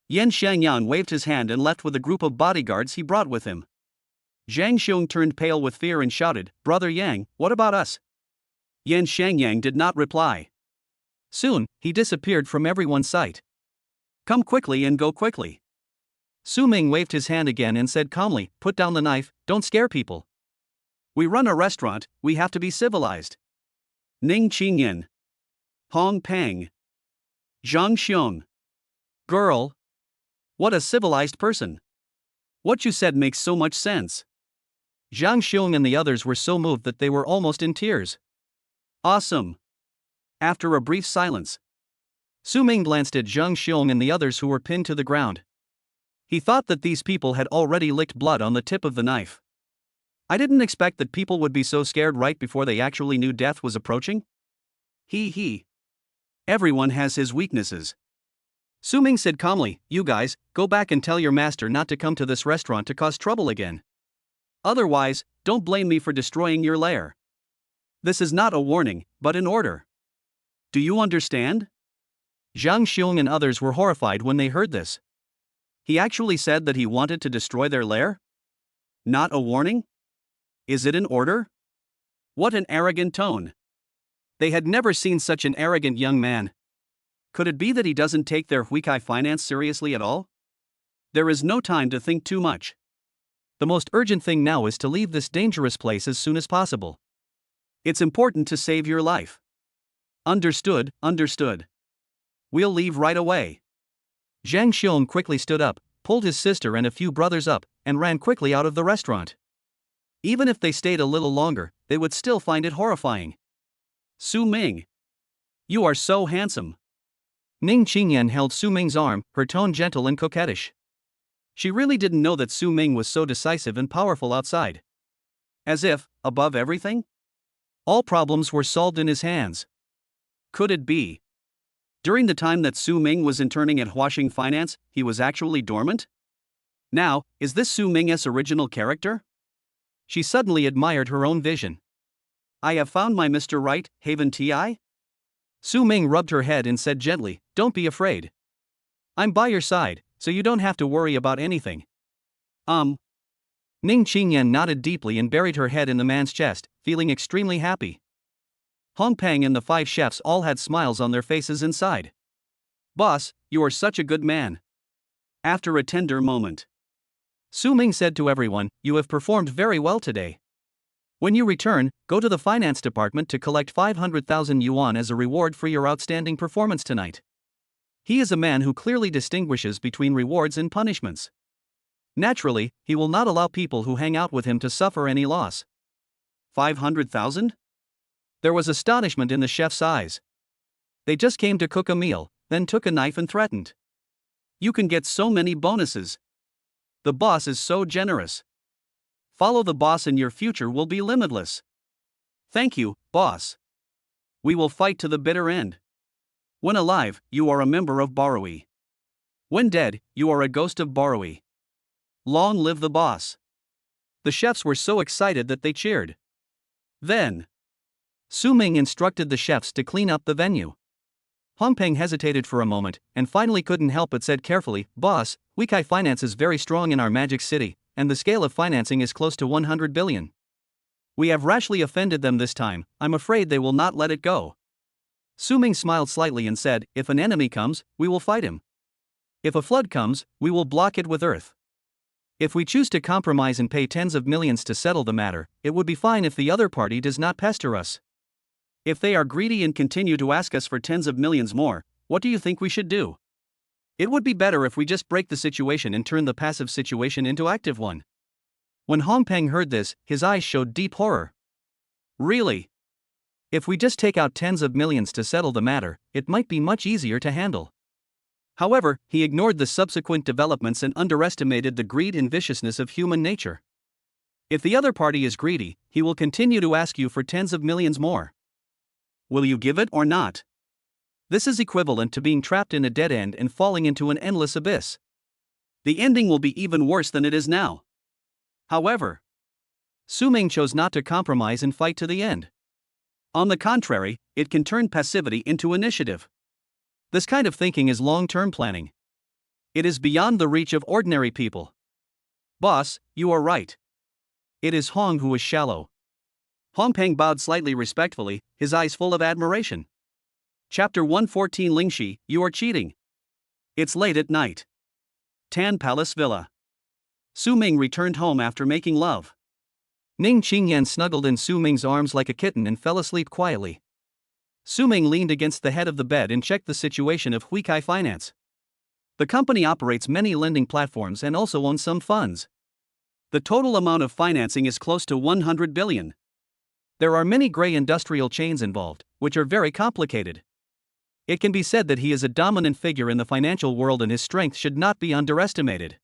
Yan Shangyang waved his hand and left with a group of bodyguards he brought with him. Zhang Xiong turned pale with fear and shouted, "Brother Yang, what about us?" Yan Shangyang did not reply.
Soon, he disappeared from everyone's sight.
Come quickly and go quickly.
Su Ming waved his hand again and said calmly, "Put down the knife, don't scare people.
We run a restaurant, we have to be civilized." Ning Qingyan. Hong Peng. Zhang Xiong. Girl. What a civilized person. What you said makes so much sense.
Zhang Xiong and the others were so moved that they were almost in tears.
Awesome. After a brief silence,
Su Ming glanced at Zhang Xiong and the others who were pinned to the ground.
He thought that these people had already licked blood on the tip of the knife. I didn't expect that people would be so scared right before they actually knew death was approaching. He. Everyone has his weaknesses.
Su Ming said calmly, "You guys, go back and tell your master not to come to this restaurant to cause trouble again.
Otherwise, don't blame me for destroying your lair. This is not a warning, but an order. Do you understand?"
Zhang Xiong and others were horrified when they heard this.
He actually said that he wanted to destroy their lair? Not a warning? Is it an order? What an arrogant tone. They had never seen such an arrogant young man. Could it be that he doesn't take their Huikai finance seriously at all? There is no time to think too much.
The most urgent thing now is to leave this dangerous place as soon as possible.
It's important to save your life. Understood, understood. We'll leave right away.
Zhang Xiong quickly stood up, pulled his sister and a few brothers up, and ran quickly out of the restaurant.
Even if they stayed a little longer, they would still find it horrifying. Su Ming. You are so handsome.
Ning Qingyan held Su Ming's arm, her tone gentle and coquettish.
She really didn't know that Su Ming was so decisive and powerful outside. As if, above everything,
all problems were solved in his hands.
Could it be? During the time that Su Ming was interning at Huaxing Finance, he was actually dormant? Now, is this Su Ming's original character?
She suddenly admired her own vision.
I have found my Mr. Right, Haven Ti?
Su Ming rubbed her head and said gently, don't be afraid. I'm by your side, so you don't have to worry about anything. Ning Qingyan nodded deeply and buried her head in the man's chest, feeling extremely happy.
Hong Peng and the 5 chefs all had smiles on their faces inside. Boss, you are such a good man. After a tender moment,
Su Ming said to everyone, you have performed very well today. When you return, go to the finance department to collect 500,000 yuan as a reward for your outstanding performance tonight. He is a man who clearly distinguishes between rewards and punishments. Naturally, he will not allow people who hang out with him to suffer any loss.
500,000?
There was astonishment in the chef's eyes. They just came to cook a meal, then took a knife and threatened.
You can get so many bonuses. The boss is so generous. Follow the boss and your future will be limitless. Thank you, boss. We will fight to the bitter end. When alive, you are a member of Barui. When dead, you are a ghost of Barui. Long live the boss.
The chefs were so excited that they cheered.
Then,
Su Ming instructed the chefs to clean up the venue. Hong Peng hesitated for a moment, and finally couldn't help but said carefully, Boss, Huikai Finance is very strong in our magic city, and the scale of financing is close to 100 billion. We have rashly offended them this time, I'm afraid they will not let it go. Su Ming smiled slightly and said, if an enemy comes, we will fight him. If a flood comes, we will block it with earth. If we choose to compromise and pay tens of millions to settle the matter, it would be fine if the other party does not pester us.
If they are greedy and continue to ask us for tens of millions more, what do you think we should do? It would be better if we just break the situation and turn the passive situation into active one. When Hong Peng heard this, his eyes showed deep horror. Really?
If we just take out tens of millions to settle the matter, it might be much easier to handle.
However, he ignored the subsequent developments and underestimated the greed and viciousness of human nature. If the other party is greedy, he will continue to ask you for tens of millions more. Will you give it or not? This is equivalent to being trapped in a dead end and falling into an endless abyss. The ending will be even worse than it is now. However,
Su Ming chose not to compromise and fight to the end.
On the contrary, it can turn passivity into initiative.
This kind of thinking is long-term planning.
It is beyond the reach of ordinary people. Boss, you are right.
It is Hong who is shallow.
Hong Peng bowed slightly respectfully, his eyes full of admiration. Chapter 114 Lingxi, you are cheating. It's late at night. Tan Palace Villa. Su Ming returned home after making love.
Ning Qingyan snuggled in Su Ming's arms like a kitten and fell asleep quietly. Su Ming leaned against the head of the bed and checked the situation of Huikai Finance.
The company operates many lending platforms and also owns some funds. The total amount of financing is close to 100 billion.
There are many gray industrial chains involved, which are very complicated. It can be said that he is a dominant figure in the financial world and his strength should not be underestimated.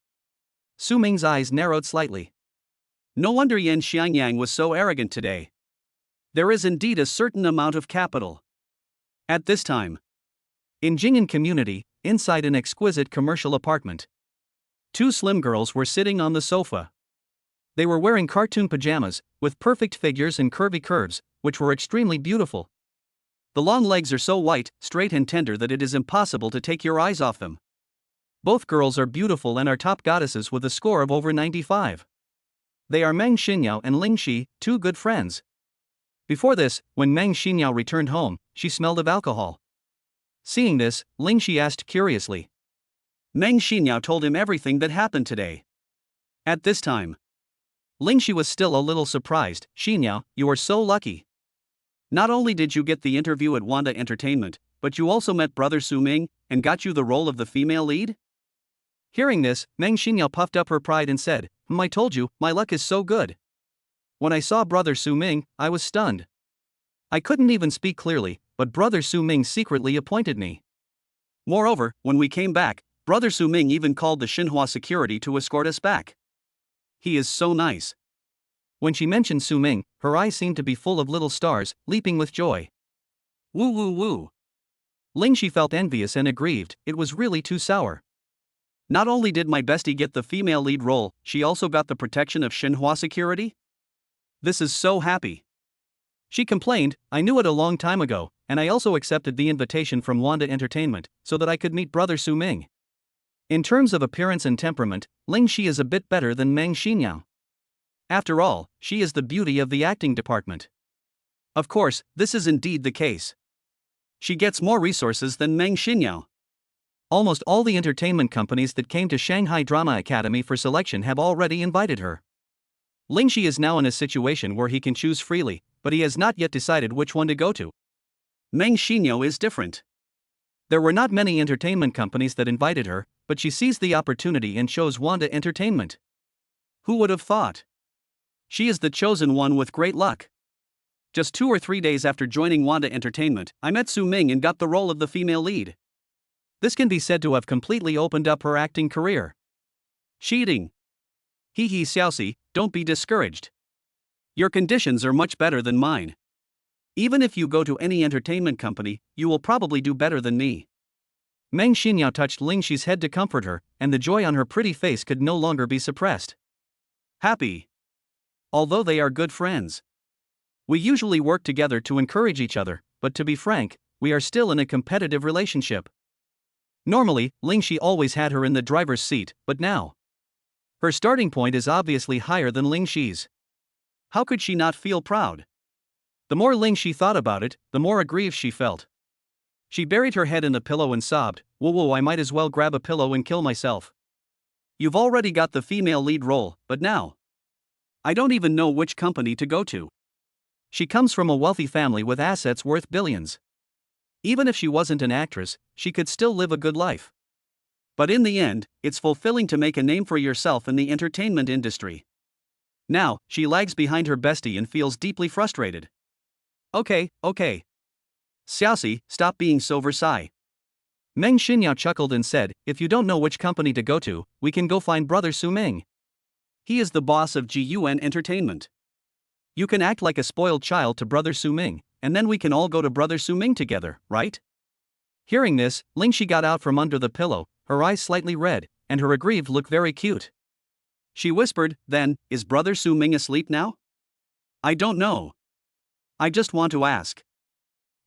Su Ming's eyes narrowed slightly.
No wonder Yan Xiangyang was so arrogant today. There is indeed a certain amount of capital. At this time,
in Jing'an community, inside an exquisite commercial apartment,
2 slim girls were sitting on the sofa.
They were wearing cartoon pajamas, with perfect figures and curvy curves, which were extremely beautiful.
The long legs are so white, straight and tender that it is impossible to take your eyes off them.
Both girls are beautiful and are top goddesses with a score of over 95. They are Meng Xinyao and Ling Shi, 2 good friends. Before this, when Meng Xinyao returned home, she smelled of alcohol. Seeing this, Ling Shi asked curiously.
Meng Xinyao told him everything that happened today. At this time,
Ling Shi was still a little surprised. Xinyao, you are so lucky.
Not only did you get the interview at Wanda Entertainment, but you also met Brother Su Ming and got you the role of the female lead?
Hearing this, Meng Xinyao puffed up her pride and said, I told you, my luck is so good. When I saw Brother Su Ming, I was stunned. I couldn't even speak clearly, but Brother Su Ming secretly appointed me.
Moreover, when we came back, Brother Su Ming even called the Xinhua security to escort us back. He is so nice.
When she mentioned Su Ming, her eyes seemed to be full of little stars, leaping with joy.
Woo woo woo.
Ling Shi felt envious and aggrieved, it was really too sour.
Not only did my bestie get the female lead role, she also got the protection of Xinhua security? This is so happy.
She complained, I knew it a long time ago, and I also accepted the invitation from Wanda Entertainment, so that I could meet Brother Su Ming. In terms of appearance and temperament, Ling Shi is a bit better than Meng Xinyao. After all, she is the beauty of the acting department.
Of course, this is indeed the case. She gets more resources than Meng Xinyao.
Almost all the entertainment companies that came to Shanghai Drama Academy for selection have already invited her. Ling Shi is now in a situation where he can choose freely, but he has not yet decided which one to go to.
Meng Xinyao is different.
There were not many entertainment companies that invited her, but she seized the opportunity and chose Wanda Entertainment.
Who would have thought? She is the chosen one with great luck. Just 2 or 3 days after joining Wanda Entertainment, I met Su Ming and got the role of the female lead.
This can be said to have completely opened up her acting career.
Cheating. Hee hee Xiaoxi, don't be discouraged. Your conditions are much better than mine. Even if you go to any entertainment company, you will probably do better than me.
Meng Xinyao touched Ling Shi's head to comfort her, and the joy on her pretty face could no longer be suppressed.
Happy. Although they are good friends. We usually work together to encourage each other, but to be frank, we are still in a competitive relationship. Normally, Ling Shi always had her in the driver's seat, but now, her starting point is obviously higher than Ling Shi's. How could she not feel proud?
The more Ling Shi thought about it, the more aggrieved she felt. She buried her head in the pillow and sobbed, whoa, I might as well grab a pillow and kill myself.
You've already got the female lead role, but now, I don't even know which company to go to.
She comes from a wealthy family with assets worth billions. Even if she wasn't an actress, she could still live a good life.
But in the end, it's fulfilling to make a name for yourself in the entertainment industry. Now, she lags behind her bestie and feels deeply frustrated. Okay. Xiaoxi, stop being so Versailles.
Meng Xinyao chuckled and said, if you don't know which company to go to, we can go find Brother Su Ming.
He is the boss of GUN Entertainment. You can act like a spoiled child to Brother Su Ming, and then we can all go to Brother Su Ming together, right?
Hearing this, Ling Shi got out from under the pillow, her eyes slightly red, and her aggrieved look very cute.
She whispered, then, is Brother Su Ming asleep now? I don't know. I just want to ask.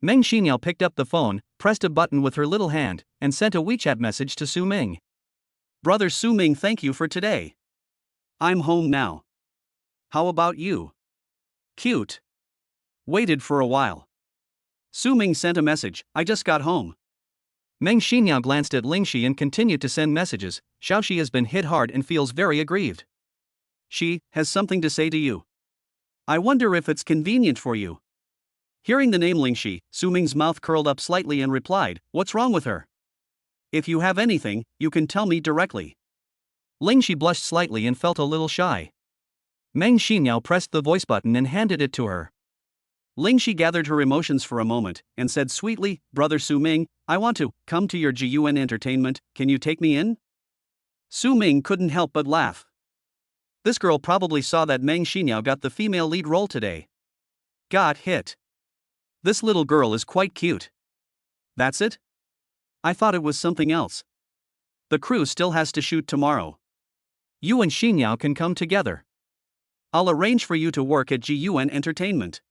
Meng Xinyao picked up the phone, pressed a button with her little hand, and sent a WeChat message to Su Ming.
Brother Su Ming, thank you for today. I'm home now. How about you? Cute. Waited for a while. Su Ming sent a message, I just got home.
Meng Xinyao glanced at Ling Shi and continued to send messages. Xiaoxi has been hit hard and feels very aggrieved.
She has something to say to you. I wonder if it's convenient for you. Hearing the name Ling Shi, Su Ming's mouth curled up slightly and replied, what's wrong with her? If you have anything, you can tell me directly.
Ling Shi blushed slightly and felt a little shy. Meng Xinyao pressed the voice button and handed it to her.
Ling Shi gathered her emotions for a moment and said sweetly, Brother Su Ming, I want to come to your GUN Entertainment, can you take me in? Su Ming couldn't help but laugh. This girl probably saw that Meng Xinyao got the female lead role today. Got hit. This little girl is quite cute. That's it? I thought it was something else. The crew still has to shoot tomorrow.
You and Xinyao can come together.
I'll arrange for you to work at GUN Entertainment.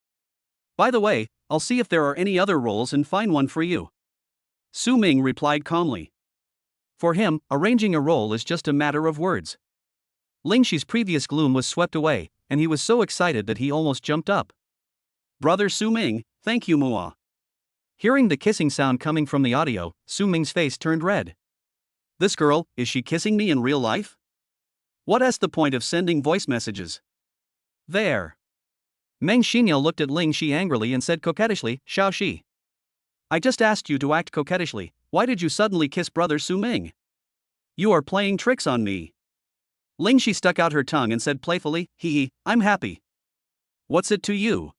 By the way, I'll see if there are any other roles and find one for you. Su Ming replied calmly.
For him, arranging a role is just a matter of words. Ling Shi's previous gloom was swept away, and he was so excited that he almost jumped up.
Brother Su Ming, thank you Mua.
Hearing the kissing sound coming from the audio, Su Ming's face turned red.
This girl, is she kissing me in real life? What's the point of sending voice messages?
There. Meng Xinyao looked at Ling Shi angrily and said coquettishly, Xiao Shi.
I just asked you to act coquettishly, why did you suddenly kiss brother Su Ming? You are playing tricks on me.
Ling Shi stuck out her tongue and said playfully, hee, I'm happy.
What's it to you?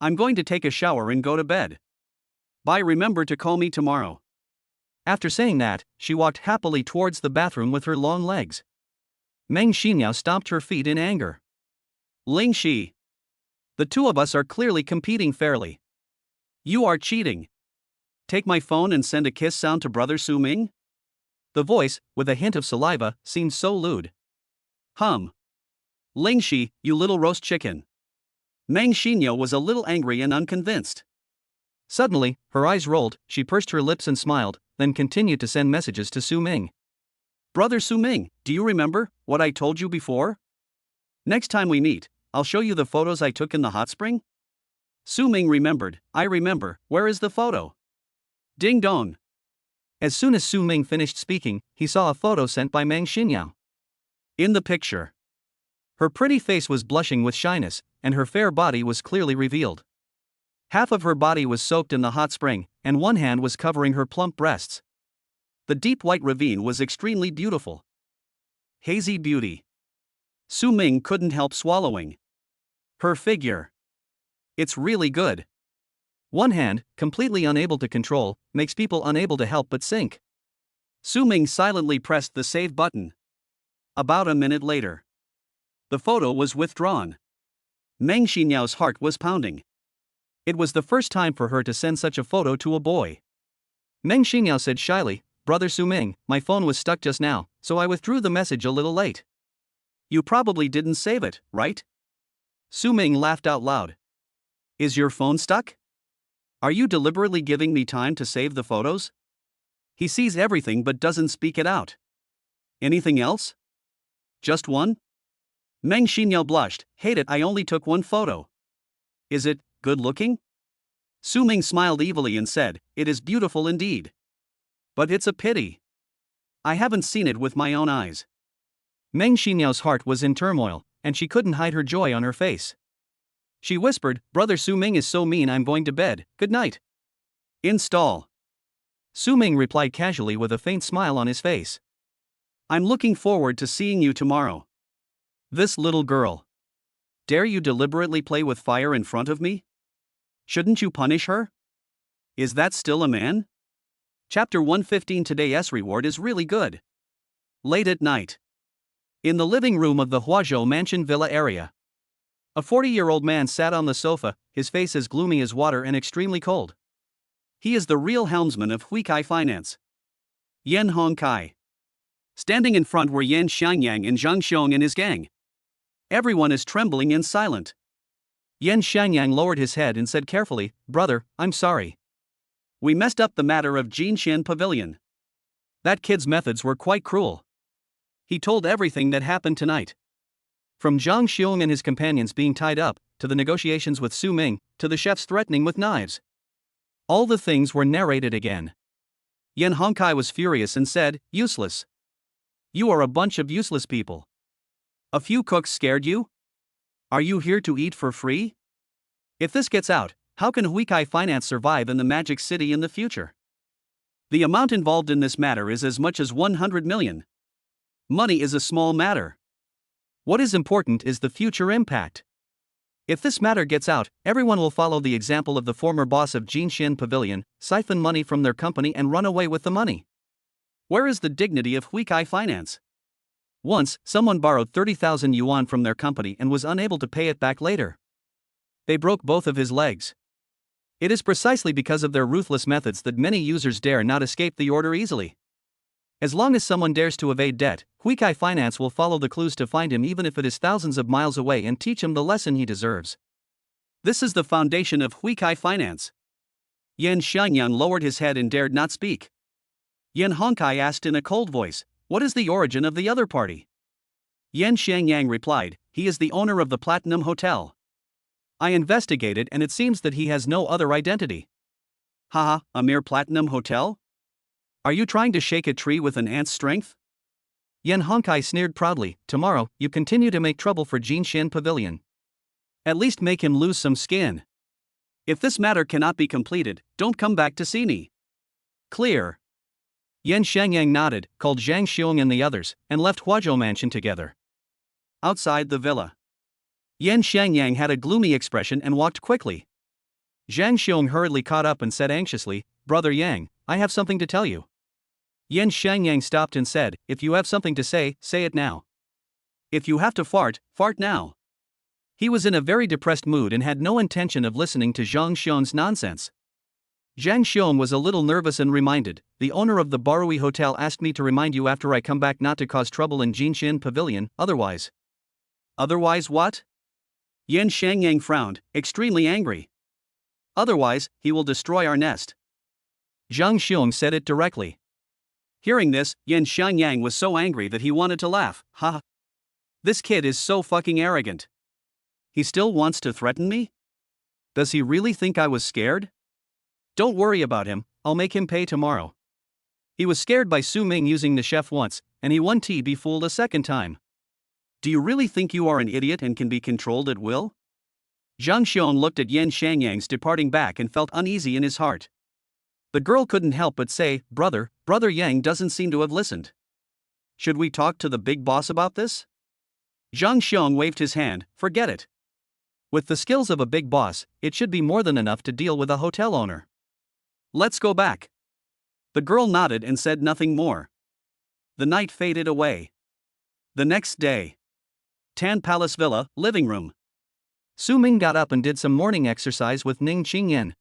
I'm going to take a shower and go to bed. Bye, remember to call me tomorrow.
After saying that, she walked happily towards the bathroom with her long legs. Meng Xinyao stomped her feet in anger.
Ling Shi. The two of us are clearly competing fairly. You are cheating. Take my phone and send a kiss sound to brother Su Ming?
The voice, with a hint of saliva, seemed so lewd.
Ling Shi, you little roast chicken. Meng Xinyao was a little angry and unconvinced.
Suddenly, her eyes rolled, she pursed her lips and smiled, then continued to send messages to Su Ming.
Brother Su Ming, do you remember what I told you before? Next time we meet, I'll show you the photos I took in the hot spring? Su Ming remembered. I remember. Where is the photo? Ding dong.
As soon as Su Ming finished speaking, he saw a photo sent by Meng Xinyao.
In the picture,
her pretty face was blushing with shyness, and her fair body was clearly revealed. Half of her body was soaked in the hot spring, and one hand was covering her plump breasts.
The deep white ravine was extremely beautiful. Hazy beauty. Su Ming couldn't help swallowing. Her figure. It's really good.
One hand, completely unable to control, makes people unable to help but sink.
Su Ming silently pressed the save button. About a minute later, the photo was withdrawn. Meng Xinyao's heart was pounding.
It was the first time for her to send such a photo to a boy. Meng Xinyao said shyly, Brother Su Ming, my phone was stuck just now, so I withdrew the message a little late.
You probably didn't save it, right?
Su Ming laughed out loud.
Is your phone stuck? Are you deliberately giving me time to save the photos? He sees everything but doesn't speak it out. Anything else? Just one? Meng Xinyao blushed. Hate it, I only took one photo. Is it good looking? Su Ming smiled evilly and said, it is beautiful indeed. But it's a pity. I haven't seen it with my own eyes.
Meng Xinyao's heart was in turmoil, and she couldn't hide her joy on her face. She whispered, Brother Su Ming is so mean, I'm going to bed, good night.
Install.
Su Ming replied casually with a faint smile on his face.
I'm looking forward to seeing you tomorrow. This little girl. Dare you deliberately play with fire in front of me? Shouldn't you punish her? Is that still a man? Chapter 115. Today's reward is really good. Late at night.
In the living room of the Huazhou Mansion Villa area, a 40-year-old man sat on the sofa, his face as gloomy as water and extremely cold.
He is the real helmsman of Huikai Finance, Yan Hongkai. Standing in front were Yan Xiangyang and Zhang Xiong and his gang. Everyone is trembling and silent.
Yan Xiangyang lowered his head and said carefully, Brother, I'm sorry.
We messed up the matter of Jinxian Pavilion.
That kid's methods were quite cruel.
He told everything that happened tonight.
From Zhang Xiong and his companions being tied up, to the negotiations with Su Ming, to the chefs threatening with knives. All the things were narrated again.
Yan Hongkai was furious and said, useless. You are a bunch of useless people. A few cooks scared you? Are you here to eat for free? If this gets out, how can Huikai Finance survive in the Magic City in the future? The amount involved in this matter is as much as 100 million. Money is a small matter.
What is important is the future impact. If this matter gets out, everyone will follow the example of the former boss of Jinxian Pavilion, siphon money from their company and run away with the money.
Where is the dignity of Huikai Finance?
Once, someone borrowed 30,000 yuan from their company and was unable to pay it back later. They broke both of his legs. It is precisely because of their ruthless methods that many users dare not escape the order easily. As long as someone dares to evade debt, Huikai Finance will follow the clues to find him even if it is thousands of miles away and teach him the lesson he deserves.
This is the foundation of Huikai Finance. Yan Xiangyang lowered his head and dared not speak. Yan Hongkai asked in a cold voice, what is the origin of the other party? Yan Xiangyang replied, he is the owner of the Platinum Hotel. I investigated and it seems that he has no other identity. Haha, a mere platinum hotel? Are you trying to shake a tree with an ant's strength?
Yan Honkai sneered proudly. Tomorrow, you continue to make trouble for Jinshin Pavilion.
At least make him lose some skin. If this matter cannot be completed, don't come back to see me. Clear.
Yan Shangyang nodded, called Zhang Xiong and the others, and left Huazhou Mansion together.
Outside the villa, Yan Shangyang had a gloomy expression and walked quickly.
Zhang Xiong hurriedly caught up and said anxiously, Brother Yang, I have something to tell you. Yan Shangyang stopped and said, If you have something to say it now.
If you have to fart, fart now.
He was in a very depressed mood and had no intention of listening to Zhang Xiong's nonsense. Zhang Xiong was a little nervous and reminded, The owner of the Barui Hotel asked me to remind you after I come back not to cause trouble in Jinshin Pavilion, otherwise.
Otherwise what? Yan Shangyang frowned, extremely angry. Otherwise, he will destroy our nest.
Zhang Xiong said it directly.
Hearing this, Yan Shangyang was so angry that he wanted to laugh. Ha! This kid is so fucking arrogant. He still wants to threaten me? Does he really think I was scared? Don't worry about him, I'll make him pay tomorrow. He was scared by Su Ming using the chef once, and he won't be fooled a second time. Do you really think you are an idiot and can be controlled at will? Zhang Xiong looked at Yan Shangyang's departing back and felt uneasy in his heart. The girl couldn't help but say, Brother Yang doesn't seem to have listened. Should we talk to the big boss about this? Zhang Xiong waved his hand, forget it. With the skills of a big boss, it should be more than enough to deal with a hotel owner. Let's go back. The girl nodded and said nothing more. The night faded away. The next day. Tan Palace Villa, living room.
Su Ming got up and did some morning exercise with Ning Qingyan.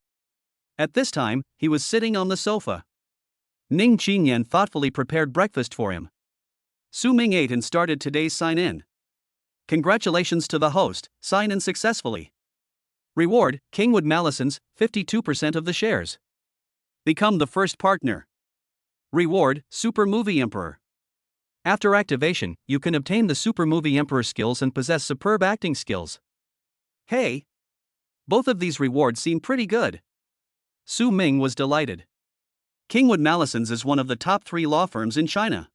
At this time, he was sitting on the sofa. Ning Qingyan thoughtfully prepared breakfast for him. Su Ming ate and started today's sign-in. Congratulations to the host, sign in successfully. Reward, Kingwood Malisons, 52% of the shares. Become the first partner. Reward, Super Movie Emperor.
After activation, you can obtain the Super Movie Emperor skills and possess superb acting skills.
Hey! Both of these rewards seem pretty good. Su Ming was delighted. Kingwood Malisons is one of the top 3 law firms in China.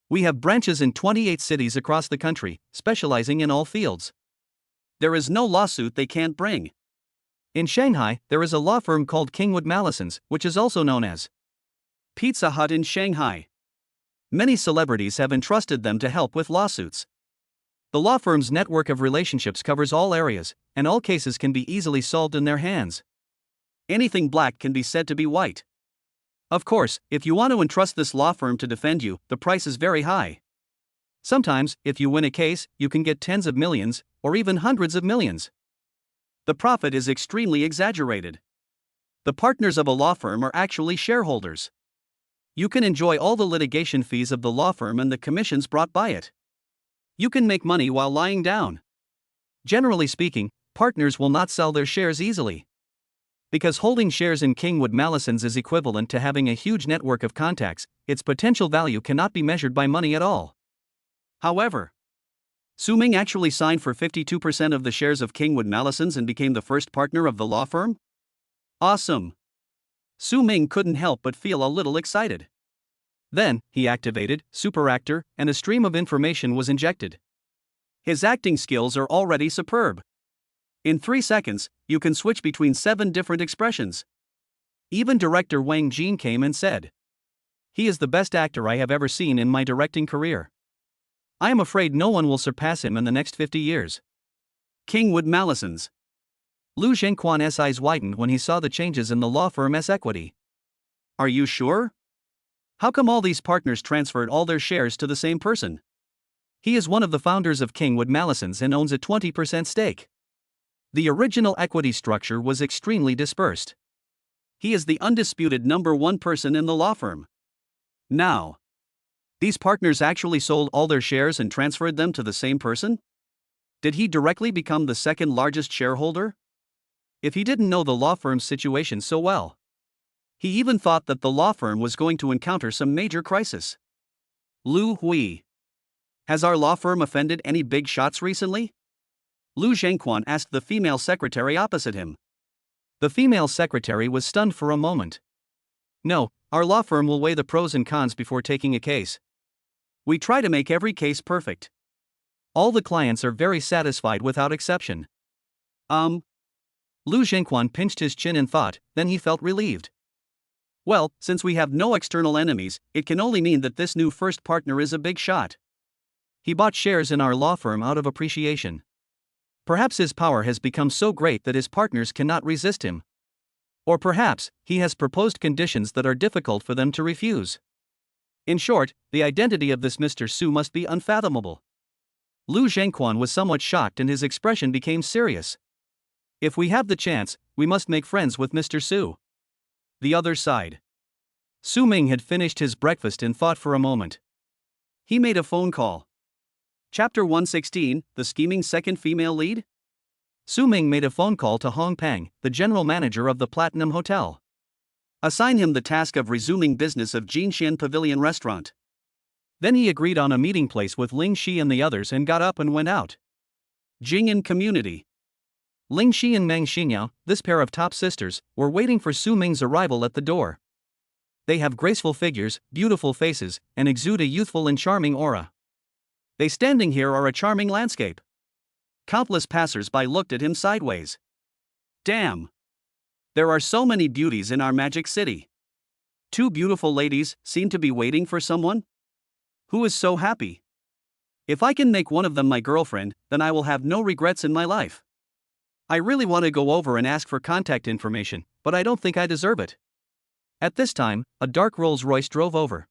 We have branches in 28 cities across the country, specializing in all fields.
There is no lawsuit they can't bring.
In Shanghai, there is a law firm called Kingwood Malisons, which is also known as
Pizza Hut in Shanghai. Many celebrities have entrusted them to help with lawsuits.
The law firm's network of relationships covers all areas, and all cases can be easily solved in their hands.
Anything black can be said to be white. Of course, if you want to entrust this law firm to defend you, the price is very high.
Sometimes, if you win a case, you can get tens of millions, or even hundreds of millions.
The profit is extremely exaggerated. The partners of a law firm are actually shareholders. You can enjoy all the litigation fees of the law firm and the commissions brought by it. You can make money while lying down.
Generally speaking, partners will not sell their shares easily. Because holding shares in Kingwood Malisons is equivalent to having a huge network of contacts, its potential value cannot be measured by money at all.
However, Su Ming actually signed for 52% of the shares of Kingwood Malisons and became the first partner of the law firm? Awesome! Su Ming couldn't help but feel a little excited.
Then, he activated Super Actor, and a stream of information was injected.
His acting skills are already superb. In 3 seconds, you can switch between 7 different expressions. Even director Wang Jin came and said, He is the best actor I have ever seen in my directing career. I am afraid no one will surpass him in the next 50 years. Kingwood Malisons.
Lu Zhengquan's eyes widened when he saw the changes in the law firm's equity.
Are you sure? How come all these partners transferred all their shares to the same person?
He is one of the founders of Kingwood Malisons and owns a 20% stake. The original equity structure was extremely dispersed.
He is the undisputed number 1 person in the law firm. Now, these partners actually sold all their shares and transferred them to the same person? Did he directly become the second largest shareholder? If he didn't know the law firm's situation so well. He even thought that the law firm was going to encounter some major crisis. Lu Hui. Has our law firm offended any big shots recently? Lu Zhengquan asked the female secretary opposite him.
The female secretary was stunned for a moment. No, our law firm will weigh the pros and cons before taking a case.
We try to make every case perfect.
All the clients are very satisfied without exception. Lu Zhengquan pinched his chin in thought, then he felt relieved.
Well, since we have no external enemies, it can only mean that this new first partner is a big shot.
He bought shares in our law firm out of appreciation. Perhaps his power has become so great that his partners cannot resist him. Or perhaps, he has proposed conditions that are difficult for them to refuse. In short, the identity of this Mr. Su must be unfathomable. Lu Zhengquan was somewhat shocked and his expression became serious. If we have the chance, we must make friends with Mr. Su.
The other side.
Su Ming had finished his breakfast and thought for a moment.
He made a phone call. Chapter 116, The Scheming Second Female Lead?
Su Ming made a phone call to Hong Peng, the general manager of the Platinum Hotel.
Assign him the task of resuming business of Jinxian Pavilion Restaurant.
Then he agreed on a meeting place with Ling Shi and the others and got up and went out.
Jing'an Community.
Ling Shi and Meng Xinyao, this pair of top sisters, were waiting for Su Ming's arrival at the door. They have graceful figures, beautiful faces, and exude a youthful and charming aura.
They standing here are a charming landscape. Countless passers-by looked at him sideways. Damn! There are so many beauties in our magic city. Two beautiful ladies seem to be waiting for someone? Who is so happy? If I can make one of them my girlfriend, then I will have no regrets in my life. I really want to go over and ask for contact information, but I don't think I deserve it.
At this time, a dark Rolls-Royce drove over.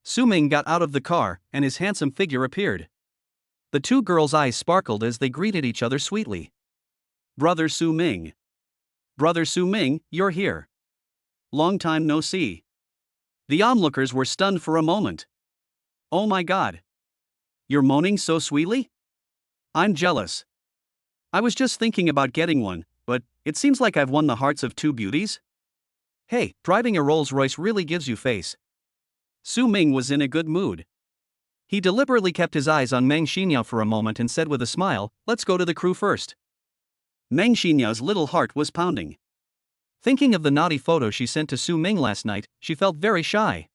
Su Ming got out of the car, and his handsome figure appeared. The two girls' eyes sparkled as they greeted each other sweetly.
Brother Su Ming. Brother Su Ming, you're here. Long time no see. The onlookers were stunned for a moment. Oh my god. You're moaning so sweetly? I'm jealous. I was just thinking about getting one, but it seems like I've won the hearts of two beauties.
Hey, driving a Rolls-Royce really gives you face.
Su Ming was in a good mood.
He deliberately kept his eyes on Meng Xinyao for a moment and said with a smile, "Let's go to the crew first."
Meng Xinyao's little heart was pounding.
Thinking of the naughty photo she sent to Su Ming last night, she felt very shy.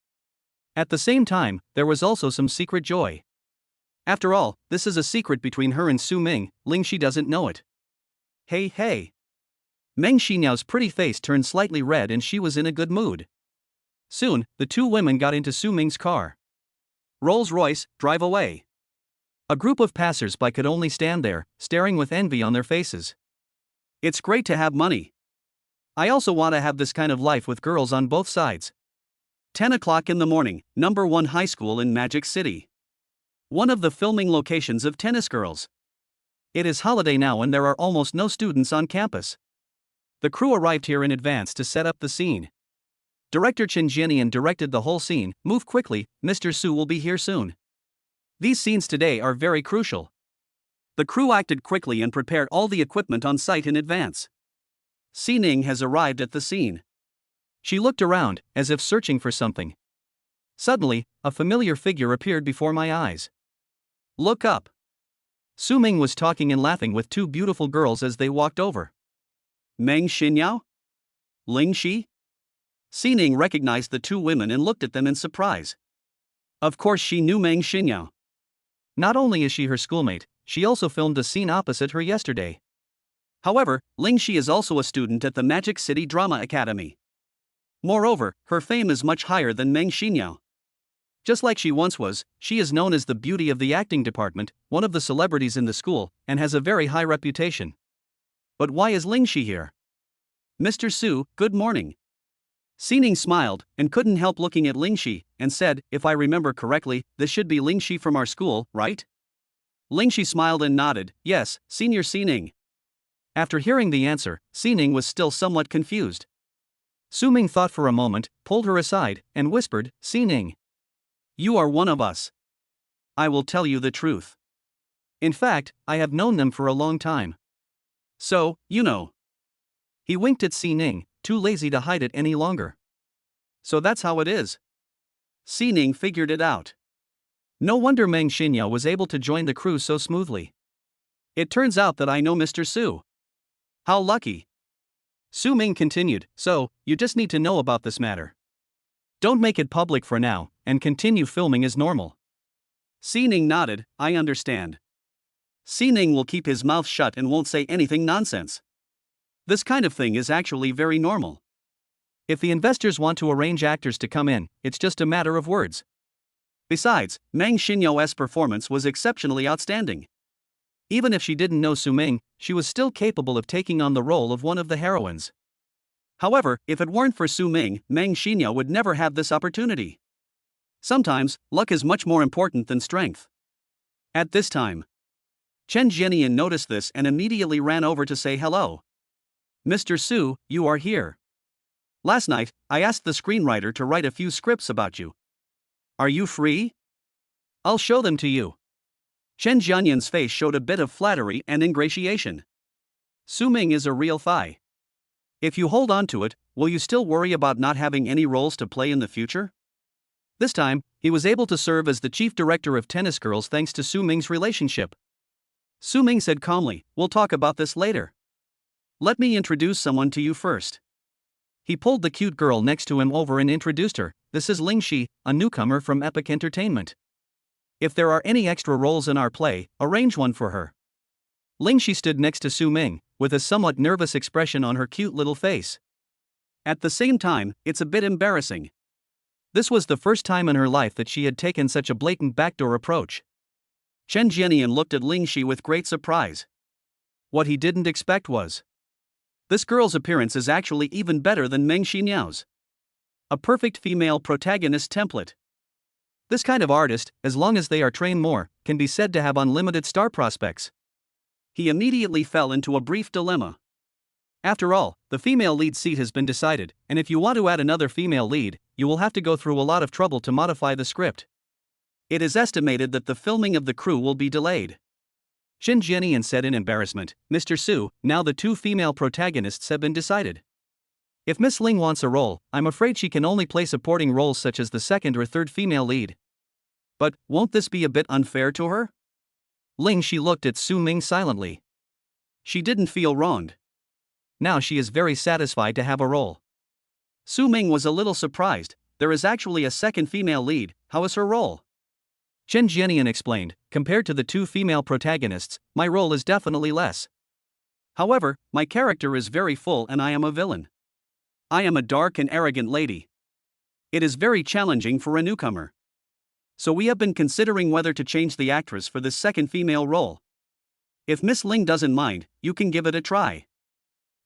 At the same time, there was also some secret joy. After all, this is a secret between her and Su Ming, Ling Shi doesn't know it.
Hey.
Meng Xinyao's pretty face turned slightly red and she was in a good mood. Soon, the two women got into Su Ming's car.
Rolls-Royce, drive away.
A group of passers-by could only stand there, staring with envy on their faces.
It's great to have money. I also want to have this kind of life with girls on both sides. 10 o'clock in the morning, number 1 high school in Magic City. One of the filming locations of Tennis Girls.
It is holiday now and there are almost no students on campus. The crew arrived here in advance to set up the scene. Director Chen Jianian directed the whole scene. Move quickly, Mr. Su will be here soon. These scenes today are very crucial.
The crew acted quickly and prepared all the equipment on site in advance. Xining has arrived at the scene.
She looked around, as if searching for something. Suddenly, a familiar figure appeared before my eyes.
Look up.
Su Ming was talking and laughing with two beautiful girls as they walked over.
Meng Xinyao? Ling Shi? Xining recognized the two women and looked at them in surprise. Of course she knew Meng Xinyao.
Not only is she her schoolmate, she also filmed a scene opposite her yesterday.
However, Ling Shi is also a student at the Magic City Drama Academy. Moreover, her fame is much higher than Meng Xinyao. Just like she once was, she is known as the beauty of the acting department, one of the celebrities in the school, and has a very high reputation. But why is Ling Shi here? Mr. Su, good morning. Xining smiled, and couldn't help looking at Ling Shi, and said, if I remember correctly, this should be Ling Shi from our school, right? Ling Shi smiled and nodded, yes, Senior Xining.
After hearing the answer, Xining was still somewhat confused. Su Ming thought for a moment, pulled her aside, and whispered, Xining.
You are one of us. I will tell you the truth.
In fact, I have known them for a long time.
So, you know.
He winked at Xining, too lazy to hide it any longer.
So that's how it is. Xining figured it out.
No wonder Meng Xinyao was able to join the crew so smoothly.
It turns out that I know Mr. Su. How lucky.
Su Ming continued, so, you just need to know about this matter. Don't make it public for now, and continue filming as normal.
Si Ning nodded, I understand. Si Ning will keep his mouth shut and won't say anything nonsense. This kind of thing is actually very normal.
If the investors want to arrange actors to come in, it's just a matter of words.
Besides, Meng Xinyao's performance was exceptionally outstanding.
Even if she didn't know Su Ming, she was still capable of taking on the role of one of the heroines.
However, if it weren't for Su Ming, Meng Xinyao would never have this opportunity. Sometimes, luck is much more important than strength. At this time, Chen Jianian noticed this and immediately ran over to say hello. Mr. Su, you are here. Last night, I asked the screenwriter to write a few scripts about you. Are you free?
I'll show them to you.
Chen Jianian's face showed a bit of flattery and ingratiation. Su Ming is a real thigh. If you hold on to it, will you still worry about not having any roles to play in the future?
This time, he was able to serve as the chief director of tennis girls thanks to Su Ming's relationship.
Su Ming said calmly, we'll talk about this later. Let me introduce someone to you first.
He pulled the cute girl next to him over and introduced her. This is Ling Shi, a newcomer from Epic Entertainment. If there are any extra roles in our play, arrange one for her. Ling Shi stood next to Su Ming, with a somewhat nervous expression on her cute little face.
At the same time, it's a bit embarrassing.
This was the first time in her life that she had taken such a blatant backdoor approach.
Chen Jianian looked at Ling Shi with great surprise. What he didn't expect was, this girl's appearance is actually even better than Meng Xinyao's. A perfect female protagonist template. This kind of artist, as long as they are trained more, can be said to have unlimited star prospects. He immediately fell into a brief dilemma. After all, the female lead seat has been decided, and if you want to add another female lead, you will have to go through a lot of trouble to modify the script. It is estimated that the filming of the crew will be delayed. Chen Jianian said in embarrassment, Mr. Su, now the two female protagonists have been decided. If Miss Ling wants a role, I'm afraid she can only play supporting roles such as the second or third female lead. But, won't this be a bit unfair to her? Ling Shi looked at Su Ming silently. She didn't feel wronged. Now she is very satisfied to have a role. Su Ming was a little surprised. There is actually a second female lead, how is her role? Chen Jianian explained, compared to the two female protagonists, my role is definitely less. However, my character is very full and I am a villain. I am a dark and arrogant lady. It is very challenging for a newcomer. So we have been considering whether to change the actress for this second female role. If Miss Ling doesn't mind, you can give it a try.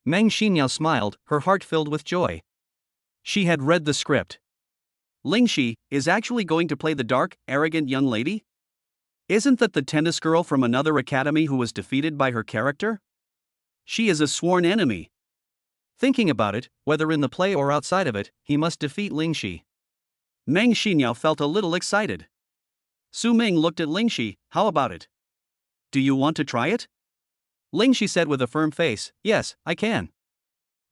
Meng Xinyao smiled, her heart filled with joy. She had read the script. Ling Shi is actually going to play the dark, arrogant young lady? Isn't that the tennis girl from another academy who was defeated by her character? She is a sworn enemy. Thinking about it, whether in the play or outside of it, he must defeat Ling Shi. Meng Xinyao felt a little excited. Su Ming looked at Ling Shi, how about it? Do you want to try it? Ling Shi said with a firm face, yes, I can.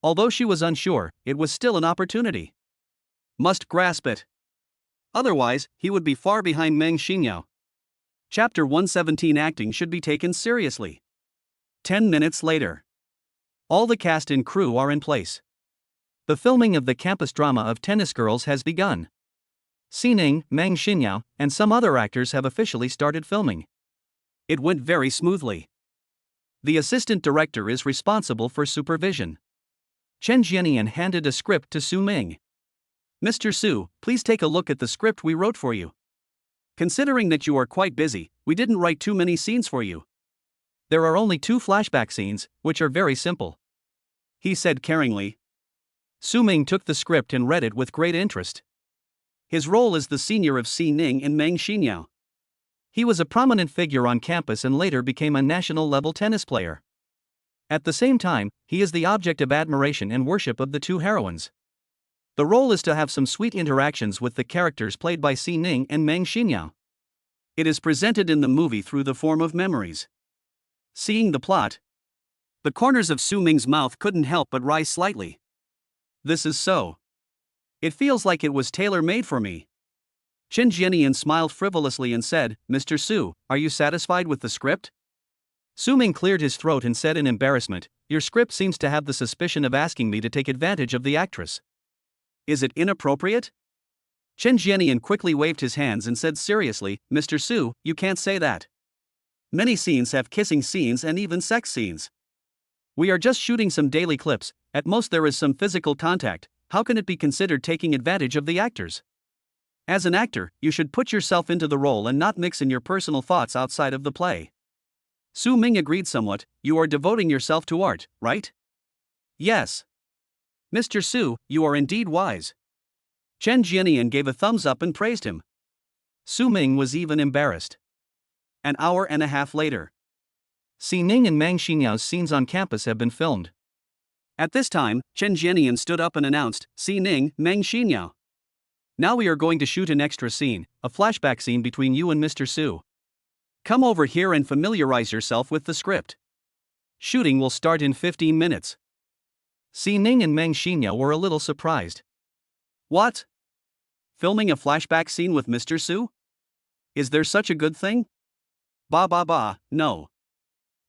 Although she was unsure, it was still an opportunity. Must grasp it. Otherwise, he would be far behind Meng Xinyao. Chapter 117 Acting should be taken seriously. 10 minutes later. All the cast and crew are in place. The filming of the campus drama of Tennis Girls has begun. Si Ning, Meng Xinyao, and some other actors have officially started filming. It went very smoothly. The assistant director is responsible for supervision. Chen Jianian handed a script to Su Ming. Mr. Su, please take a look at the script we wrote for you. Considering that you are quite busy, we didn't write too many scenes for you. There are only 2 flashback scenes, which are very simple. He said caringly. Su Ming took the script and read it with great interest. His role is the senior of Si Ning and Meng Xinyao. He was a prominent figure on campus and later became a national-level tennis player. At the same time, he is the object of admiration and worship of the two heroines. The role is to have some sweet interactions with the characters played by Si Ning and Meng Xinyao. It is presented in the movie through the form of memories. Seeing the plot, the corners of Su Ming's mouth couldn't help but rise slightly. This is so. It feels like it was tailor-made for me. Chen Jianian smiled frivolously and said, Mr. Su, are you satisfied with the script?
Su Ming cleared his throat and said in embarrassment, "Your script seems to have the suspicion of asking me to take advantage of the actress."
Is it inappropriate?
Chen Jianian quickly waved his hands and said seriously, "Mr. Su, you can't say that.
Many scenes have kissing scenes and even sex scenes.
We are just shooting some daily clips, at most there is some physical contact. How can it be considered taking advantage of the actors? As an actor, you should put yourself into the role and not mix in your personal thoughts outside of the play."
Su Ming agreed somewhat. You are devoting yourself to art, right?
Yes.
Mr. Su, you are indeed wise.
Chen Jianian gave a thumbs up and praised him. Su Ming was even embarrassed.
An hour and a half later.
Si Ning and Mang Xinyao's scenes on campus have been filmed.
At this time, Chen Jianian stood up and announced, "Si Ning, Meng Xinyao.
Now we are going to shoot an extra scene, a flashback scene between you and Mr. Su.
Come over here and familiarize yourself with the script.
Shooting will start in 15 minutes. Si Ning and Meng Xinyao were a little surprised.
What? Filming a flashback scene with Mr. Su? Is there such a good thing? No.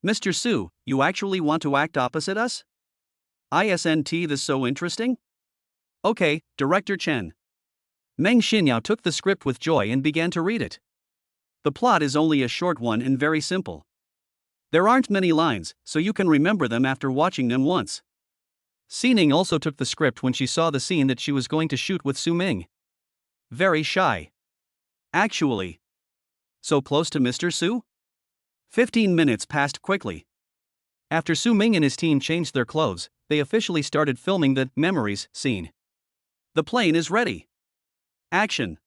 Mr. Su, you actually want to act opposite us? Isn't this so interesting? Okay, Director Chen.
Meng Xinyao took the script with joy and began to read it.
The plot is only a short one and very simple. There aren't many lines, so you can remember them after watching them once.
Si Ning also took the script when she saw the scene that she was going to shoot with Su Ming.
Very shy. Actually. So close to Mr. Su? 15 minutes passed quickly.
After Su Ming and his team changed their clothes, they officially started filming the memories scene.
The plane is ready. Action.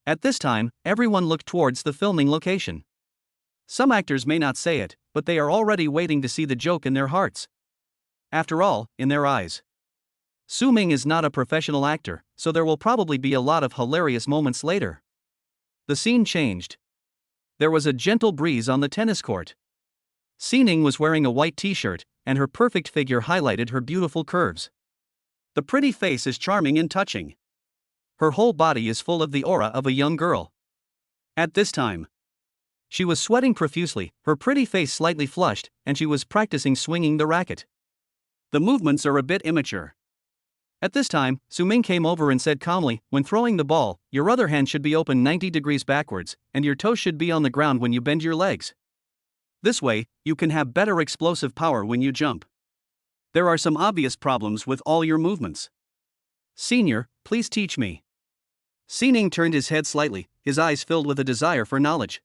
At this time, everyone looked towards the filming location. Some actors may not say it, but they are already waiting to see the joke in their hearts. After all, in their eyes. Su Ming is not a professional actor, so there will probably be a lot of hilarious moments later. The scene changed. There was a gentle breeze on the tennis court. Si Ning was wearing a white t-shirt, and her perfect figure highlighted her beautiful curves.
The pretty face is charming and touching.
Her whole body is full of the aura of a young girl.
At this time,
she was sweating profusely, her pretty face slightly flushed, and she was practicing swinging the racket.
The movements are a bit immature.
At this time, Su Ming came over and said calmly, "When throwing the ball, your other hand should be open 90 degrees backwards, and your toes should be on the ground when you bend your legs.
This way, you can have better explosive power when you jump. There are some obvious problems with all your movements.
Senior, please teach me."
Si Ning turned his head slightly, his eyes filled with a desire for knowledge.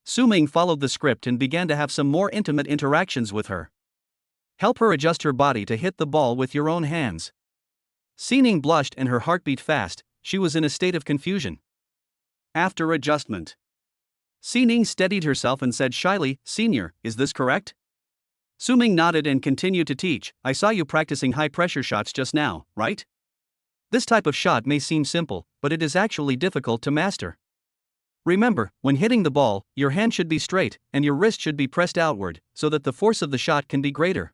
Su Ming followed the script and began to have some more intimate interactions with her. "Help her adjust her body to hit the ball with your own hands." Si Ning blushed and her heart beat fast, she was in a state of confusion.
After adjustment, Si Ning steadied herself and said shyly, "Senior, is this correct?" Su Ming nodded and continued to teach. "I saw you practicing high-pressure shots just now, right?
This type of shot may seem simple, but it is actually difficult to master. Remember, when hitting the ball, your hand should be straight, and your wrist should be pressed outward, so that the force of the shot can be greater.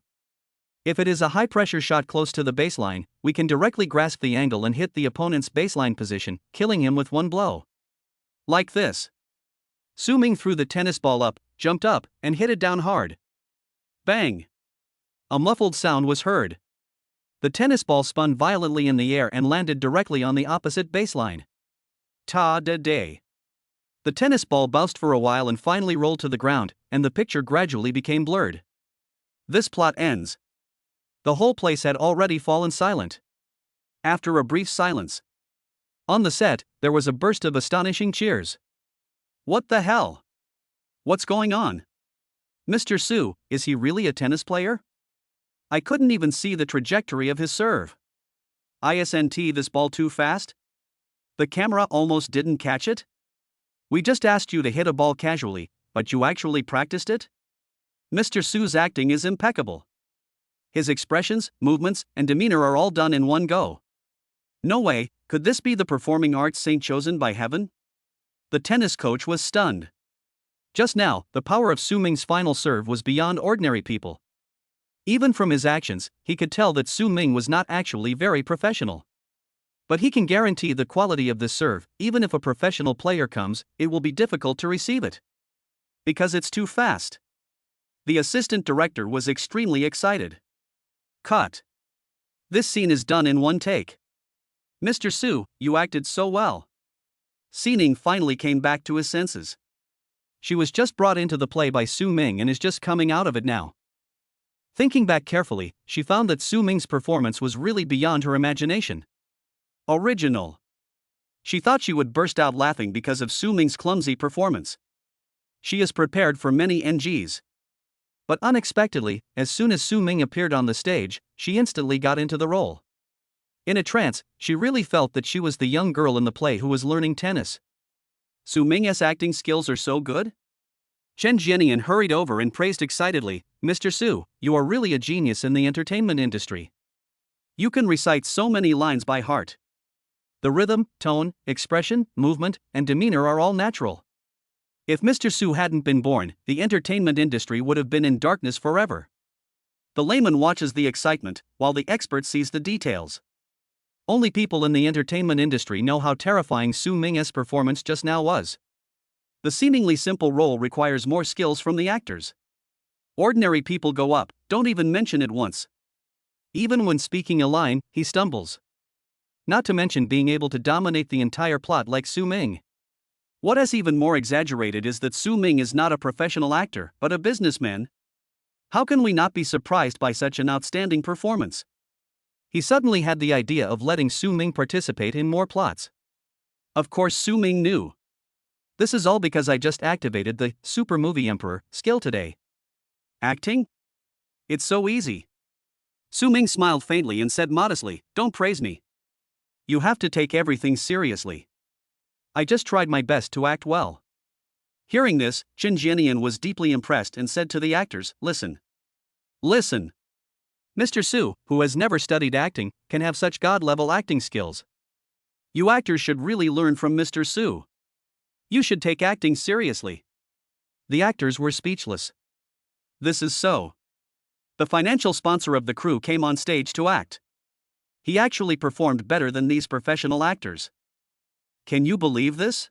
If it is a high-pressure shot close to the baseline, we can directly grasp the angle and hit the opponent's baseline position, killing him with one blow.
Like this."
Su Ming threw the tennis ball up, jumped up, and hit it down hard.
Bang!
A muffled sound was heard. The tennis ball spun violently in the air and landed directly on the opposite baseline.
Ta-da-day.
The tennis ball bounced for a while and finally rolled to the ground, and the picture gradually became blurred.
This plot ends.
The whole place had already fallen silent.
After a brief silence,
on the set, there was a burst of astonishing cheers.
What the hell? What's going on? Mr. Su, is he really a tennis player? I couldn't even see the trajectory of his serve. Isn't this ball too fast? The camera almost didn't catch it? We just asked you to hit a ball casually, but you actually practiced it? Mr. Su's acting is impeccable. His expressions, movements, and demeanor are all done in one go. No way, could this be the performing arts saint chosen by heaven? The tennis coach was stunned.
Just now, the power of Su Ming's final serve was beyond ordinary people. Even from his actions, he could tell that Su Ming was not actually very professional. But he can guarantee the quality of this serve. Even if a professional player comes, it will be difficult to receive it.
Because it's too fast. The assistant director was extremely excited. Cut. This scene is done in one take. Mr. Su, you acted so well. Ning finally came back to his senses. She was just brought into the play by Su Ming and is just coming out of it now. Thinking back carefully, she found that Su Ming's performance was really beyond her imagination. Original. She thought she would burst out laughing because of Su Ming's clumsy performance. She is prepared for many NGs. But unexpectedly, as soon as Su Ming appeared on the stage, she instantly got into the role. In a trance, she really felt that she was the young girl in the play who was learning tennis. Su Ming's acting skills are so good? Chen Jianian hurried over and praised excitedly, Mr. Su, you are really a genius in the entertainment industry. You can recite so many lines by heart. The rhythm, tone, expression, movement, and demeanor are all natural. If Mr. Su hadn't been born, the entertainment industry would have been in darkness forever. The layman watches the excitement, while the expert sees the details. Only people in the entertainment industry know how terrifying Su Ming's performance just now was. The seemingly simple role requires more skills from the actors. Ordinary people go up, don't even mention it once. Even when speaking a line, he stumbles. Not to mention being able to dominate the entire plot like Su Ming. What is even more exaggerated is that Su Ming is not a professional actor, but a businessman. How can we not be surprised by such an outstanding performance? He suddenly had the idea of letting Su Ming participate in more plots. Of course Su Ming knew. This is all because I just activated the Super Movie Emperor skill today. Acting? It's so easy. Su Ming smiled faintly and said modestly, don't praise me. You have to take everything seriously. I just tried my best to act well. Hearing this, Chen Jianian was deeply impressed and said to the actors, listen. Listen. Mr. Su, who has never studied acting, can have such god-level acting skills. You actors should really learn from Mr. Su. You should take acting seriously. The actors were speechless. This is so. The financial sponsor of the crew came on stage to act. He actually performed better than these professional actors. Can you believe this?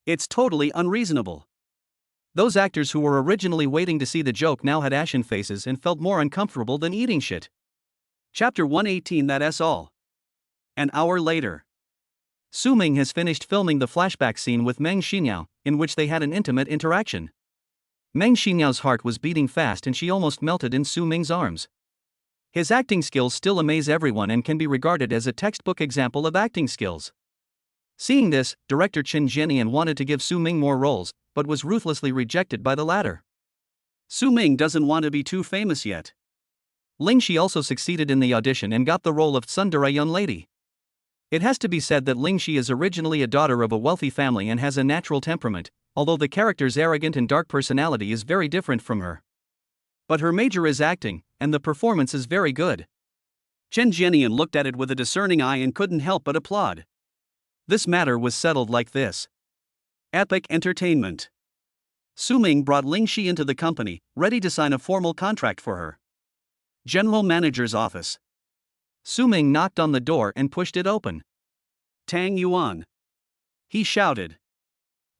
It's totally unreasonable. Those actors who were originally waiting to see the joke now had ashen faces and felt more uncomfortable than eating shit. Chapter 118. That's all. An hour later. Su Ming has finished filming the flashback scene with Meng Xinyao, in which they had an intimate interaction. Meng Xinyao's heart was beating fast and she almost melted in Su Ming's arms. His acting skills still amaze everyone and can be regarded as a textbook example of acting skills. Seeing this, director Chen Jianian wanted to give Su Ming more roles, but was ruthlessly rejected by the latter. Su Ming doesn't want to be too famous yet. Ling Shi also succeeded in the audition and got the role of tsundere young lady. It has to be said that Ling Shi is originally a daughter of a wealthy family and has a natural temperament, although the character's arrogant and dark personality is very different from her. But her major is acting, and the performance is very good. Chen Jianian looked at it with a discerning eye and couldn't help but applaud. This matter was settled like this. Epic entertainment. Su Ming brought Ling Shi into the company, ready to sign a formal contract for her. General Manager's office. Su Ming knocked on the door and pushed it open. Tang Yuan. He shouted.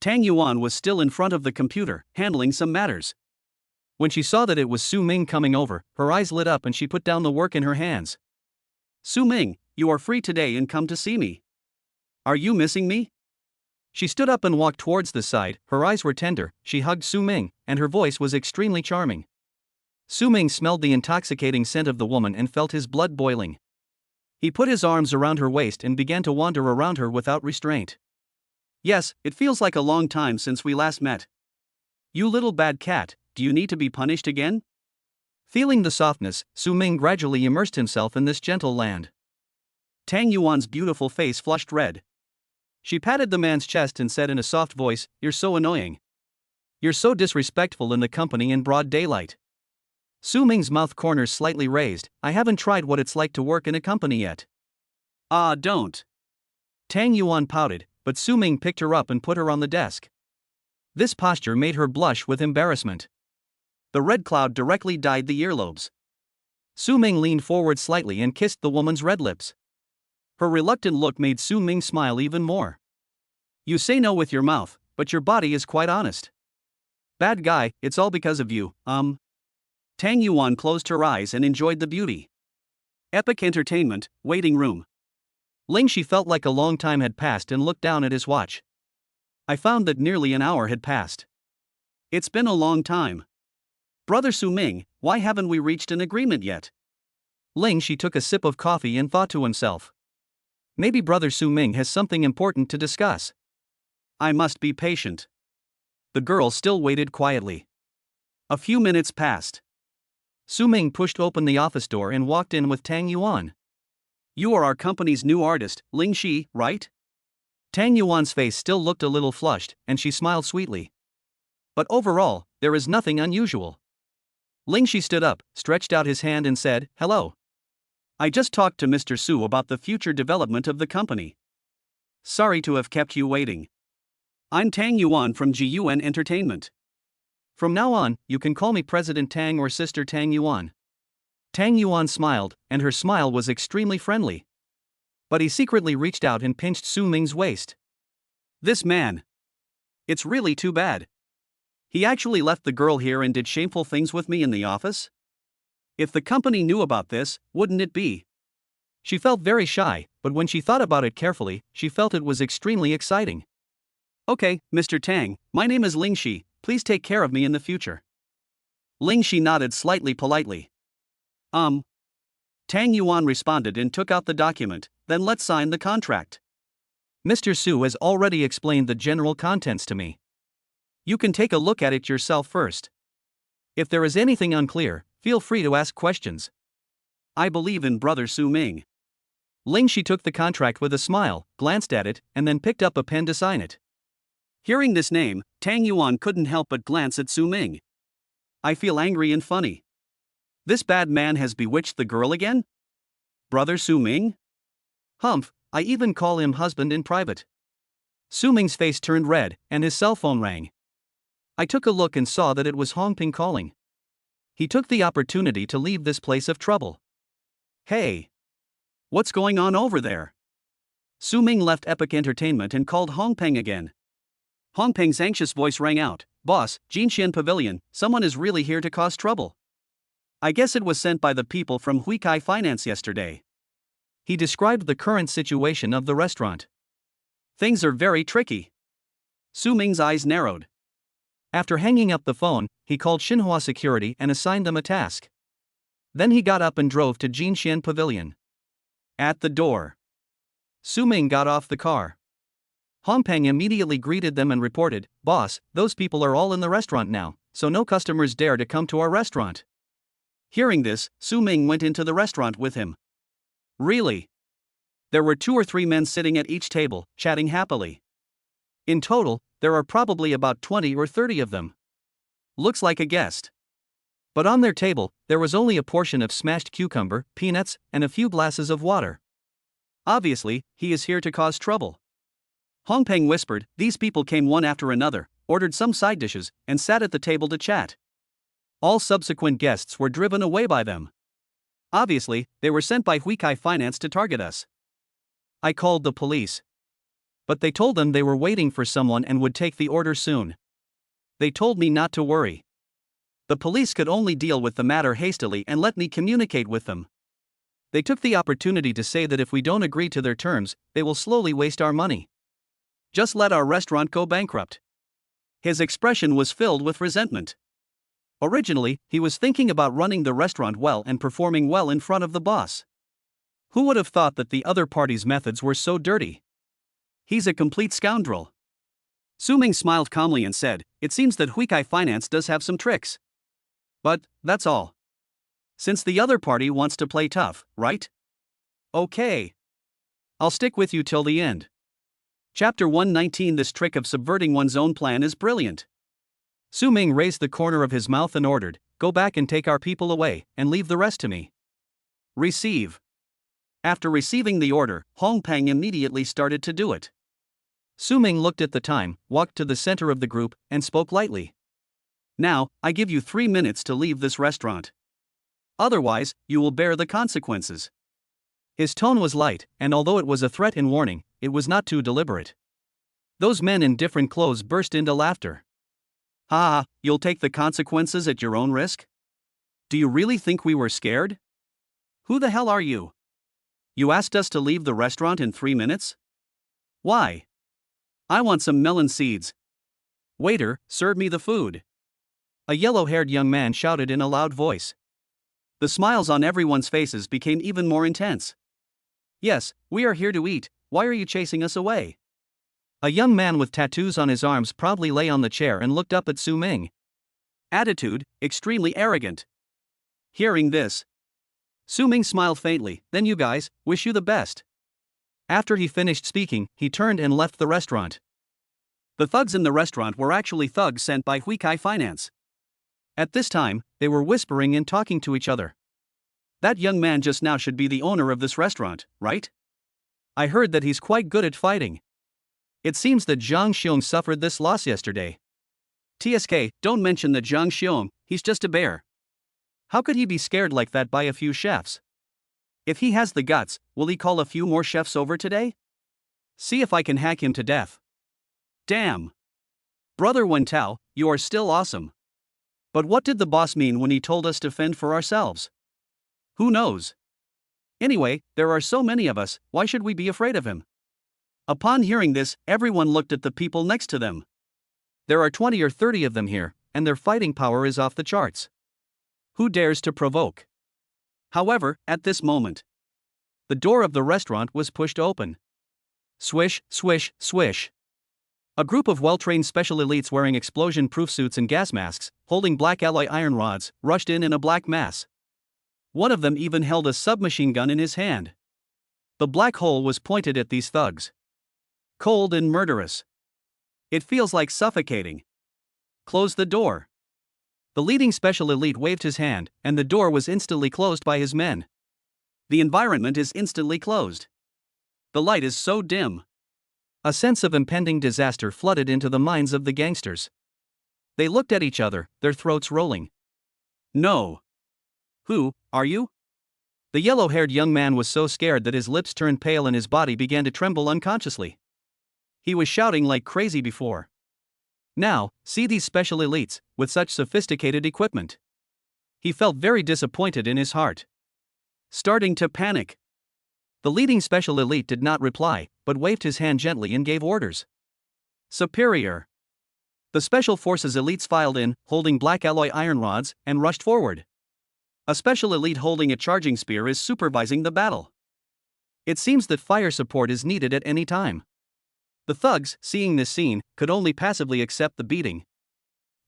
Tang Yuan was still in front of the computer, handling some matters. When she saw that it was Su Ming coming over, her eyes lit up and she put down the work in her hands. Su Ming, you are free today and come to see me. Are you missing me? She stood up and walked towards the side, her eyes were tender, she hugged Su Ming, and her voice was extremely charming. Su Ming smelled the intoxicating scent of the woman and felt his blood boiling. He put his arms around her waist and began to wander around her without restraint. Yes, it feels like a long time since we last met. You little bad cat, do you need to be punished again? Feeling the softness, Su Ming gradually immersed himself in this gentle land. Tang Yuan's beautiful face flushed red. She patted the man's chest and said in a soft voice, "You're so annoying. You're so disrespectful in the company in broad daylight." Su Ming's mouth corners slightly raised. "I haven't tried what it's like to work in a company yet." "Ah, don't." Tang Yuan pouted, but Su Ming picked her up and put her on the desk. This posture made her blush with embarrassment. The red cloud directly dyed the earlobes. Su Ming leaned forward slightly and kissed the woman's red lips. Her reluctant look made Su Ming smile even more. "You say no with your mouth, but your body is quite honest. Bad guy, it's all because of you, Tang Yuan closed her eyes and enjoyed the beauty. Epic entertainment, waiting room.
Ling Shi felt like a long time had passed and looked down at his watch.
I found that nearly an hour had passed. It's been a long time. Brother Su Ming, why haven't we reached an agreement yet?
Ling Shi took a sip of coffee and thought to himself. Maybe Brother Su Ming has something important to discuss.
I must be patient. The girl still waited quietly. A few minutes passed.
Su Ming pushed open the office door and walked in with Tang Yuan.
You are our company's new artist, Ling Shi, right?
Tang Yuan's face still looked a little flushed, and she smiled sweetly. But overall, there is nothing unusual. Ling Shi stood up, stretched out his hand and said, "Hello.
I just talked to Mr. Su about the future development of the company. Sorry to have kept you waiting. I'm Tang Yuan from GUN Entertainment.
From now on, you can call me President Tang or Sister Tang Yuan." Tang Yuan smiled, and her smile was extremely friendly. But he secretly reached out and pinched Su Ming's waist.
This man. It's really too bad. He actually left the girl here and did shameful things with me in the office? If the company knew about this, wouldn't it be?
She felt very shy, but when she thought about it carefully, she felt it was extremely exciting.
Okay, Mr. Tang, my name is Ling Shi, please take care of me in the future. Ling Shi nodded slightly politely. Tang Yuan responded and took out the document, then let's sign the contract.
Mr. Su has already explained the general contents to me.
You can take a look at it yourself first.
If there is anything unclear, feel free to ask questions.
I believe in Brother Su Ming.
Ling Shi took the contract with a smile, glanced at it, and then picked up a pen to sign it.
Hearing this name, Tang Yuan couldn't help but glance at Su Ming. I feel angry and funny. This bad man has bewitched the girl again? Brother Su Ming?
Humph, I even call him husband in private. Su Ming's face turned red, and his cell phone rang. I took a look and saw that it was Hong Ping calling. He took the opportunity to leave this place of trouble.
Hey! What's going on over there? Su Ming left Epic Entertainment and called Hong Peng again. Hong Peng's anxious voice rang out, "Boss, Jinxian Pavilion, someone is really here to cause trouble. I guess it was sent by the people from Huikai Finance yesterday."
He described the current situation of the restaurant.
Things are very tricky. Su Ming's eyes narrowed.
After hanging up the phone, he called Xinhua Security and assigned them a task. Then he got up and drove to Jinxian Pavilion.
At the door,
Su Ming got off the car. Hong Peng immediately greeted them and reported, "Boss, those people are all in the restaurant now, so no customers dare to come to our restaurant."
Hearing this, Su Ming went into the restaurant with him. Really? There were 2 or 3 men sitting at each table, chatting happily. In total, there are probably about 20 or 30 of them. Looks like a guest.
But on their table, there was only a portion of smashed cucumber, peanuts, and a few glasses of water.
Obviously, he is here to cause trouble. Hong Peng whispered, "These people came one after another, ordered some side dishes, and sat at the table to chat. All subsequent guests were driven away by them. Obviously, they were sent by Huikai Finance to target us. I called the police. But they told them they were waiting for someone and would take the order soon. They told me not to worry. The police could only deal with the matter hastily and let me communicate with them. They took the opportunity to say that if we don't agree to their terms, they will slowly waste our money. Just let our restaurant go bankrupt." His expression was filled with resentment. Originally, he was thinking about running the restaurant well and performing well in front of the boss. Who would have thought that the other party's methods were so dirty? He's a complete scoundrel. Su Ming smiled calmly and said, "It seems that Huikai Finance does have some tricks. But, that's all. Since the other party wants to play tough, right? Okay. I'll stick with you till the end." Chapter 119. This trick of subverting one's own plan is brilliant.
Su Ming raised the corner of his mouth and ordered, "Go back and take our people away, and leave the rest to me."
Receive. After receiving the order, Hong Peng immediately started to do it.
Su Ming looked at the time, walked to the center of the group, and spoke lightly.
"Now, I give you 3 minutes to leave this restaurant. Otherwise, you will bear the consequences."
His tone was light, and although it was a threat and warning, it was not too deliberate. Those men in different clothes burst into laughter.
Ha, you'll take the consequences at your own risk? Do you really think we were scared? Who the hell are you? You asked us to leave the restaurant in 3 minutes? Why? I want some melon seeds. Waiter, serve me the food. A yellow-haired young man shouted in a loud voice. The smiles on everyone's faces became even more intense. Yes, we are here to eat, why are you chasing us away? A young man with tattoos on his arms proudly lay on the chair and looked up at Su Ming. Attitude, extremely arrogant. Hearing this, Su Ming smiled faintly. Then you guys, wish you the best. After he finished speaking, he turned and left the restaurant. The thugs in the restaurant were actually thugs sent by Huikai Finance. At this time, they were whispering and talking to each other. That young man just now should be the owner of this restaurant, right? I heard that he's quite good at fighting. It seems that Zhang Xiong suffered this loss yesterday. TSK, don't mention the Zhang Xiong, he's just a bear. How could he be scared like that by a few chefs? If he has the guts, will he call a few more chefs over today? See if I can hack him to death. Damn. Brother Wentao, you are still awesome. But what did the boss mean when he told us to fend for ourselves? Who knows? Anyway, there are so many of us, why should we be afraid of him? Upon hearing this, everyone looked at the people next to them. There are 20 or 30 of them here, and their fighting power is off the charts. Who dares to provoke? However, at this moment, the door of the restaurant was pushed open. Swish, swish, swish. A group of well-trained special elites wearing explosion-proof suits and gas masks, holding black alloy iron rods, rushed in a black mass. One of them even held a submachine gun in his hand. The black hole was pointed at these thugs. Cold and murderous. It feels like suffocating. Close the door. The leading special elite waved his hand, and the door was instantly closed by his men. The environment is instantly closed. The light is so dim. A sense of impending disaster flooded into the minds of the gangsters. They looked at each other, their throats rolling. No. Who are you? The yellow-haired young man was so scared that his lips turned pale and his body began to tremble unconsciously. He was shouting like crazy before. Now, see these special elites, with such sophisticated equipment. He felt very disappointed in his heart. Starting to panic. The leading special elite did not reply, but waved his hand gently and gave orders. Superior. The special forces elites filed in, holding black alloy iron rods, and rushed forward. A special elite holding a charging spear is supervising the battle. It seems that fire support is needed at any time. The thugs, seeing this scene, could only passively accept the beating.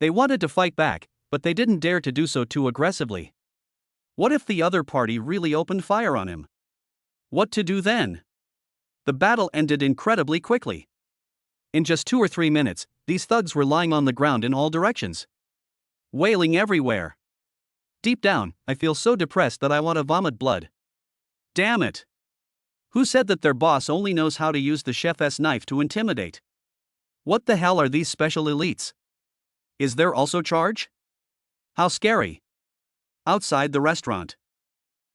They wanted to fight back, but they didn't dare to do so too aggressively. What if the other party really opened fire on him? What to do then? The battle ended incredibly quickly. In just 2 or 3 minutes, these thugs were lying on the ground in all directions. Wailing everywhere. Deep down, I feel so depressed that I want to vomit blood. Damn it! Who said that their boss only knows how to use the chef's knife to intimidate? What the hell are these special elites? Is there also charge? How scary. Outside the restaurant,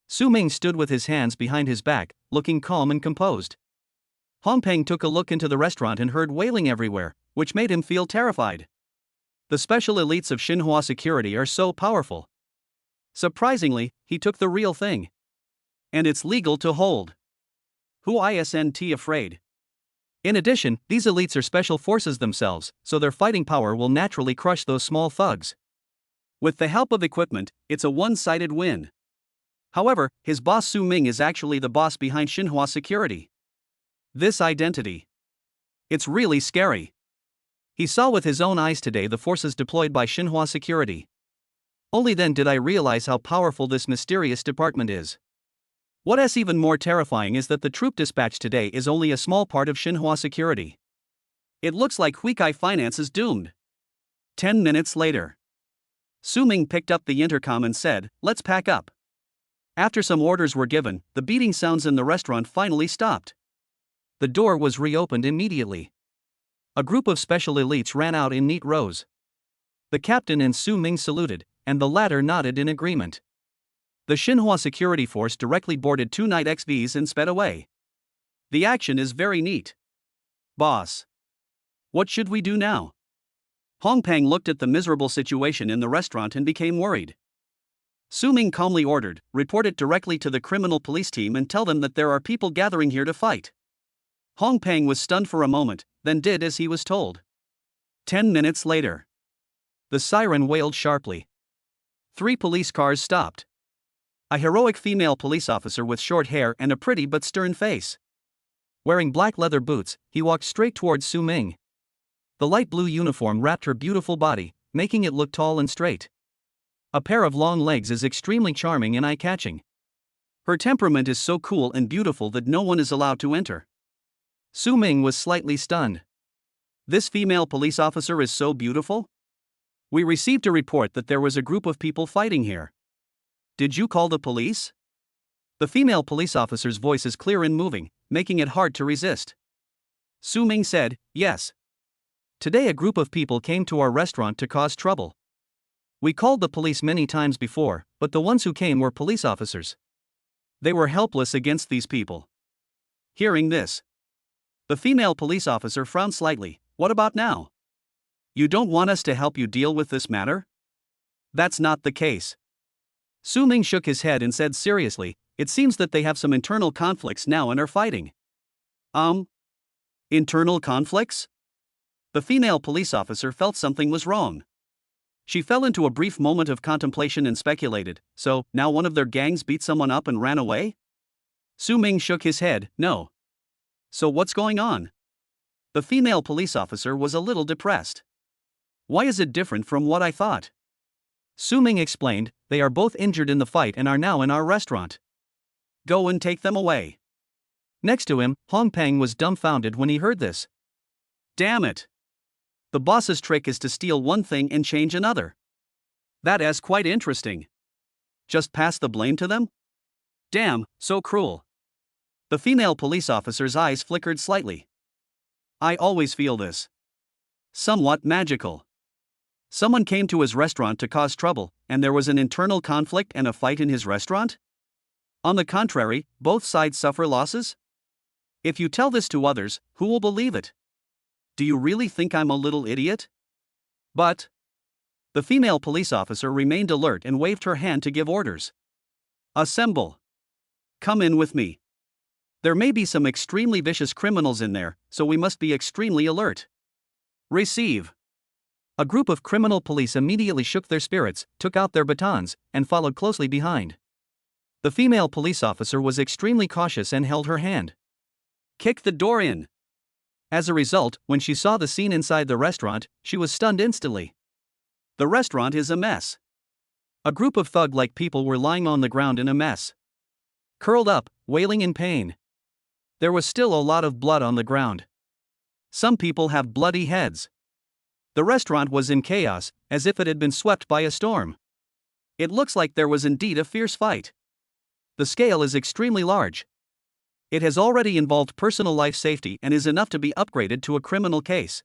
Su Ming stood with his hands behind his back, looking calm and composed. Hongpeng took a look into the restaurant and heard wailing everywhere, which made him feel terrified. The special elites of Xinhua security are so powerful. Surprisingly, he took the real thing. And it's legal to hold. Who isn't afraid? In addition, these elites are special forces themselves, so their fighting power will naturally crush those small thugs. With the help of equipment, it's a one-sided win. However, his boss Su Ming is actually the boss behind Xinhua security. This identity. It's really scary. He saw with his own eyes today the forces deployed by Xinhua security. Only then did I realize how powerful this mysterious department is. What's even more terrifying is that the troop dispatch today is only a small part of Xinhua security. It looks like Huikai Finance is doomed. 10 minutes later, Su Ming picked up the intercom and said, "Let's pack up." After some orders were given, the beating sounds in the restaurant finally stopped. The door was reopened immediately. A group of special elites ran out in neat rows. The captain and Su Ming saluted, and the latter nodded in agreement. The Xinhua security force directly boarded 2 night XVs and sped away. The action is very neat. Boss. What should we do now? Hong Pang looked at the miserable situation in the restaurant and became worried. Su Ming calmly ordered, report it directly to the criminal police team and tell them that there are people gathering here to fight. Hong Pang was stunned for a moment, then did as he was told. 10 minutes later. The siren wailed sharply. 3 police cars stopped. A heroic female police officer with short hair and a pretty but stern face. Wearing black leather boots, he walked straight towards Su Ming. The light blue uniform wrapped her beautiful body, making it look tall and straight. A pair of long legs is extremely charming and eye-catching. Her temperament is so cool and beautiful that no one is allowed to enter. Su Ming was slightly stunned. This female police officer is so beautiful? We received a report that there was a group of people fighting here. Did you call the police? The female police officer's voice is clear and moving, making it hard to resist. Su Ming said, yes. Today a group of people came to our restaurant to cause trouble. We called the police many times before, but the ones who came were police officers. They were helpless against these people. Hearing this, the female police officer frowned slightly. What about now? You don't want us to help you deal with this matter? That's not the case. Su Ming shook his head and said seriously, it seems that they have some internal conflicts now and are fighting. Internal conflicts? The female police officer felt something was wrong. She fell into a brief moment of contemplation and speculated, so, now one of their gangs beat someone up and ran away? Su Ming shook his head, no. So what's going on? The female police officer was a little depressed. Why is it different from what I thought? Su Ming explained, they are both injured in the fight and are now in our restaurant. Go and take them away. Next to him, Hong Pang was dumbfounded when he heard this. Damn it. The boss's trick is to steal one thing and change another. That is quite interesting. Just pass the blame to them? Damn, so cruel. The female police officer's eyes flickered slightly. I always feel this. Somewhat magical. Someone came to his restaurant to cause trouble, and there was an internal conflict and a fight in his restaurant? On the contrary, both sides suffer losses? If you tell this to others, who will believe it? Do you really think I'm a little idiot? But the female police officer remained alert and waved her hand to give orders. Assemble. Come in with me. There may be some extremely vicious criminals in there, so we must be extremely alert. Receive. A group of criminal police immediately shook their spirits, took out their batons, and followed closely behind. The female police officer was extremely cautious and held her hand. Kick the door in. As a result, when she saw the scene inside the restaurant, she was stunned instantly. The restaurant is a mess. A group of thug-like people were lying on the ground in a mess. Curled up, wailing in pain. There was still a lot of blood on the ground. Some people have bloody heads. The restaurant was in chaos, as if it had been swept by a storm. It looks like there was indeed a fierce fight. The scale is extremely large. It has already involved personal life safety and is enough to be upgraded to a criminal case.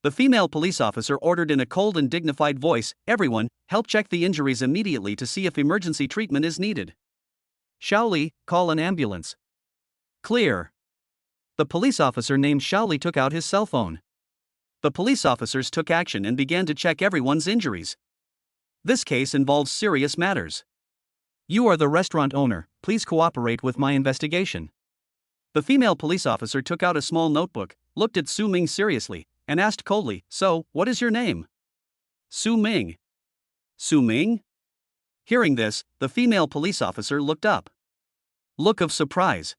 The female police officer ordered in a cold and dignified voice, everyone, help check the injuries immediately to see if emergency treatment is needed. Shaoli, call an ambulance. Clear. The police officer named Shaoli took out his cell phone. The police officers took action and began to check everyone's injuries. This case involves serious matters. You are the restaurant owner, please cooperate with my investigation. The female police officer took out a small notebook, looked at Su Ming seriously, and asked coldly, so, what is your name? Su Ming. Su Ming? Hearing this, the female police officer looked up. Look of surprise.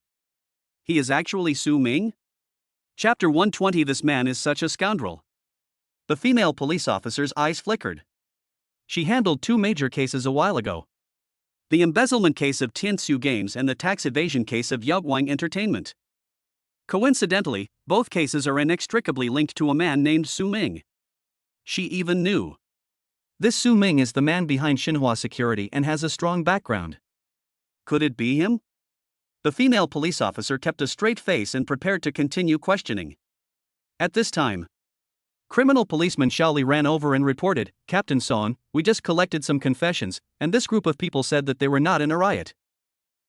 He is actually Su Ming? Chapter 120. This man is such a scoundrel. The female police officer's eyes flickered. She handled 2 major cases a while ago. The embezzlement case of Tiansu Games and the tax evasion case of Yaoguang Entertainment. Coincidentally, both cases are inextricably linked to a man named Su Ming. She even knew. This Su Ming is the man behind Xinhua Security and has a strong background. Could it be him? The female police officer kept a straight face and prepared to continue questioning. At this time, criminal policeman Shaoli ran over and reported, Captain Son, we just collected some confessions, and this group of people said that they were not in a riot.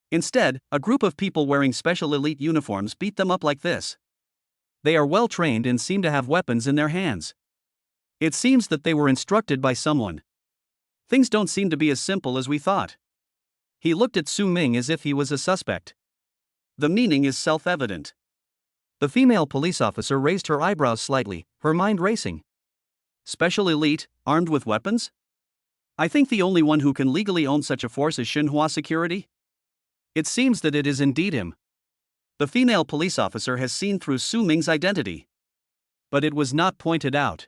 Instead, a group of people wearing special elite uniforms beat them up like this. They are well trained and seem to have weapons in their hands. It seems that they were instructed by someone. Things don't seem to be as simple as we thought. He looked at Su Ming as if he was a suspect. The meaning is self-evident.
The female police officer raised her eyebrows slightly, her mind racing.
Special elite, armed with weapons? I think the only one who can legally own such a force is Xinhua Security? It seems that it is indeed him. The female police officer has seen through Su Ming's identity. But it was not pointed out.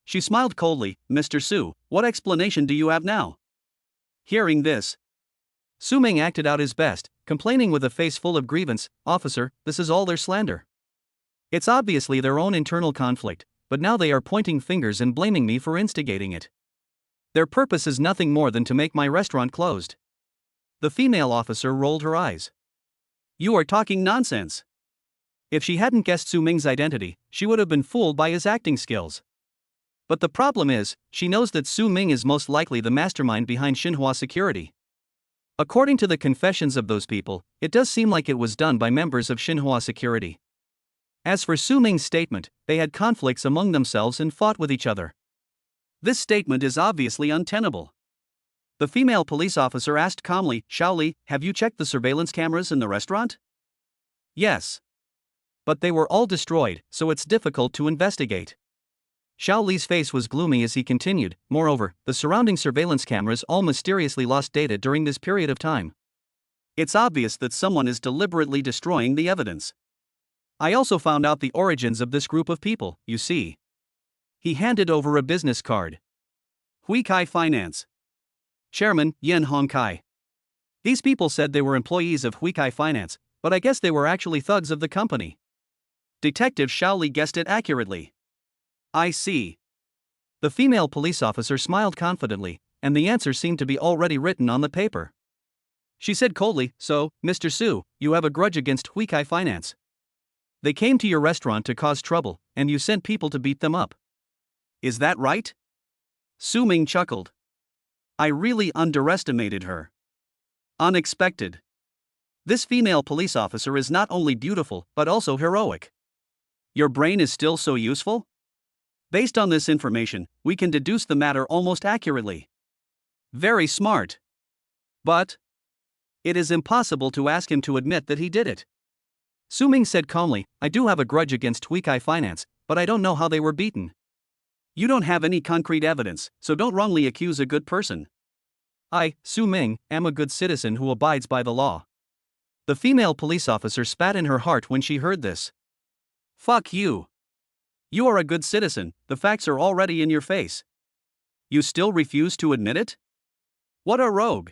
She smiled coldly. Mr. Su, what explanation do you have now? Hearing this,
Su Ming acted out his best, complaining with a face full of grievance. Officer, this is all their slander. It's obviously their own internal conflict, but now they are pointing fingers and blaming me for instigating it. Their purpose is nothing more than to make my restaurant closed. The female officer rolled her eyes.
You are talking nonsense.
If she hadn't guessed Su Ming's identity, she would have been fooled by his acting skills. But the problem is, she knows that Su Ming is most likely the mastermind behind Xinhua Security. According to the confessions of those people, it does seem like it was done by members of Xinhua Security. As for Su Ming's statement, they had conflicts among themselves and fought with each other.
This statement is obviously untenable. The female police officer asked calmly, Shaoli, have you checked the surveillance cameras in the restaurant?
Yes. But they were all destroyed, so it's difficult to investigate. Shaoli's face was gloomy as he continued. Moreover, the surrounding surveillance cameras all mysteriously lost data during this period of time.
It's obvious that someone is deliberately destroying the evidence.
I also found out the origins of this group of people, you see. He handed over a business card.
Huikai Finance.
Chairman, Yen Hongkai. These people said they were employees of Huikai Finance, but I guess they were actually thugs of the company.
Detective Shaoli guessed it accurately. I see.
The female police officer smiled confidently, and the answer seemed to be already written on the paper. She said coldly, so, Mr. Su, you have a grudge against Huikai Finance. They came to your restaurant to cause trouble, and you sent people to beat them up.
Is that right? Su Ming chuckled. I really underestimated her. Unexpected. This female police officer is not only beautiful, but also heroic. Your brain is still so useful? Based on this information, we can deduce the matter almost accurately. Very smart. But it is impossible to ask him to admit that he did it.
Su Ming said calmly, I do have a grudge against Huikai Finance, but I don't know how they were beaten.
You don't have any concrete evidence, so don't wrongly accuse a good person.
I, Su Ming, am a good citizen who abides by the law. The female police officer spat in her heart when she heard this.
Fuck you. You are a good citizen, the facts are already in your face. You still refuse to admit it? What a rogue.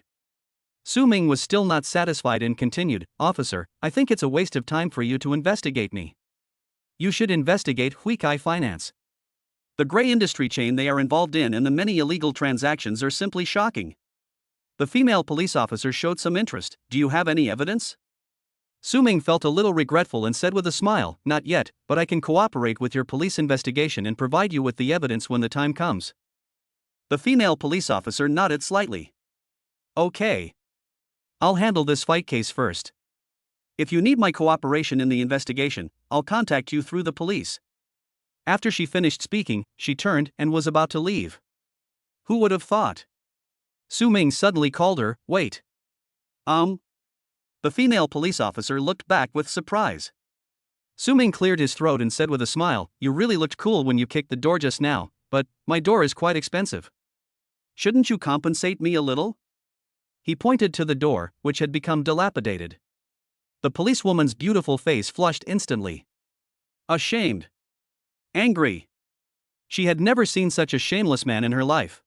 Su Ming was still not satisfied and continued, Officer, I think it's a waste of time for you to investigate me. You should investigate Huikai Finance.
The gray industry chain they are involved in and the many illegal transactions are simply shocking. The female police officer showed some interest. Do you have any evidence?
Su Ming felt a little regretful and said with a smile, Not yet, but I can cooperate with your police investigation and provide you with the evidence when the time comes.
The female police officer nodded slightly. Okay.
I'll handle this fight case first.
If you need my cooperation in the investigation, I'll contact you through the police.
After she finished speaking, she turned and was about to leave.
Who would have thought?
Su Ming suddenly called her, Wait.
The female police officer looked back with surprise.
Su Ming cleared his throat and said with a smile, You really looked cool when you kicked the door just now, but my door is quite expensive.
Shouldn't you compensate me a little?
He pointed to the door, which had become dilapidated. The policewoman's beautiful face flushed instantly.
Ashamed. Angry.
She had never seen such a shameless man in her life.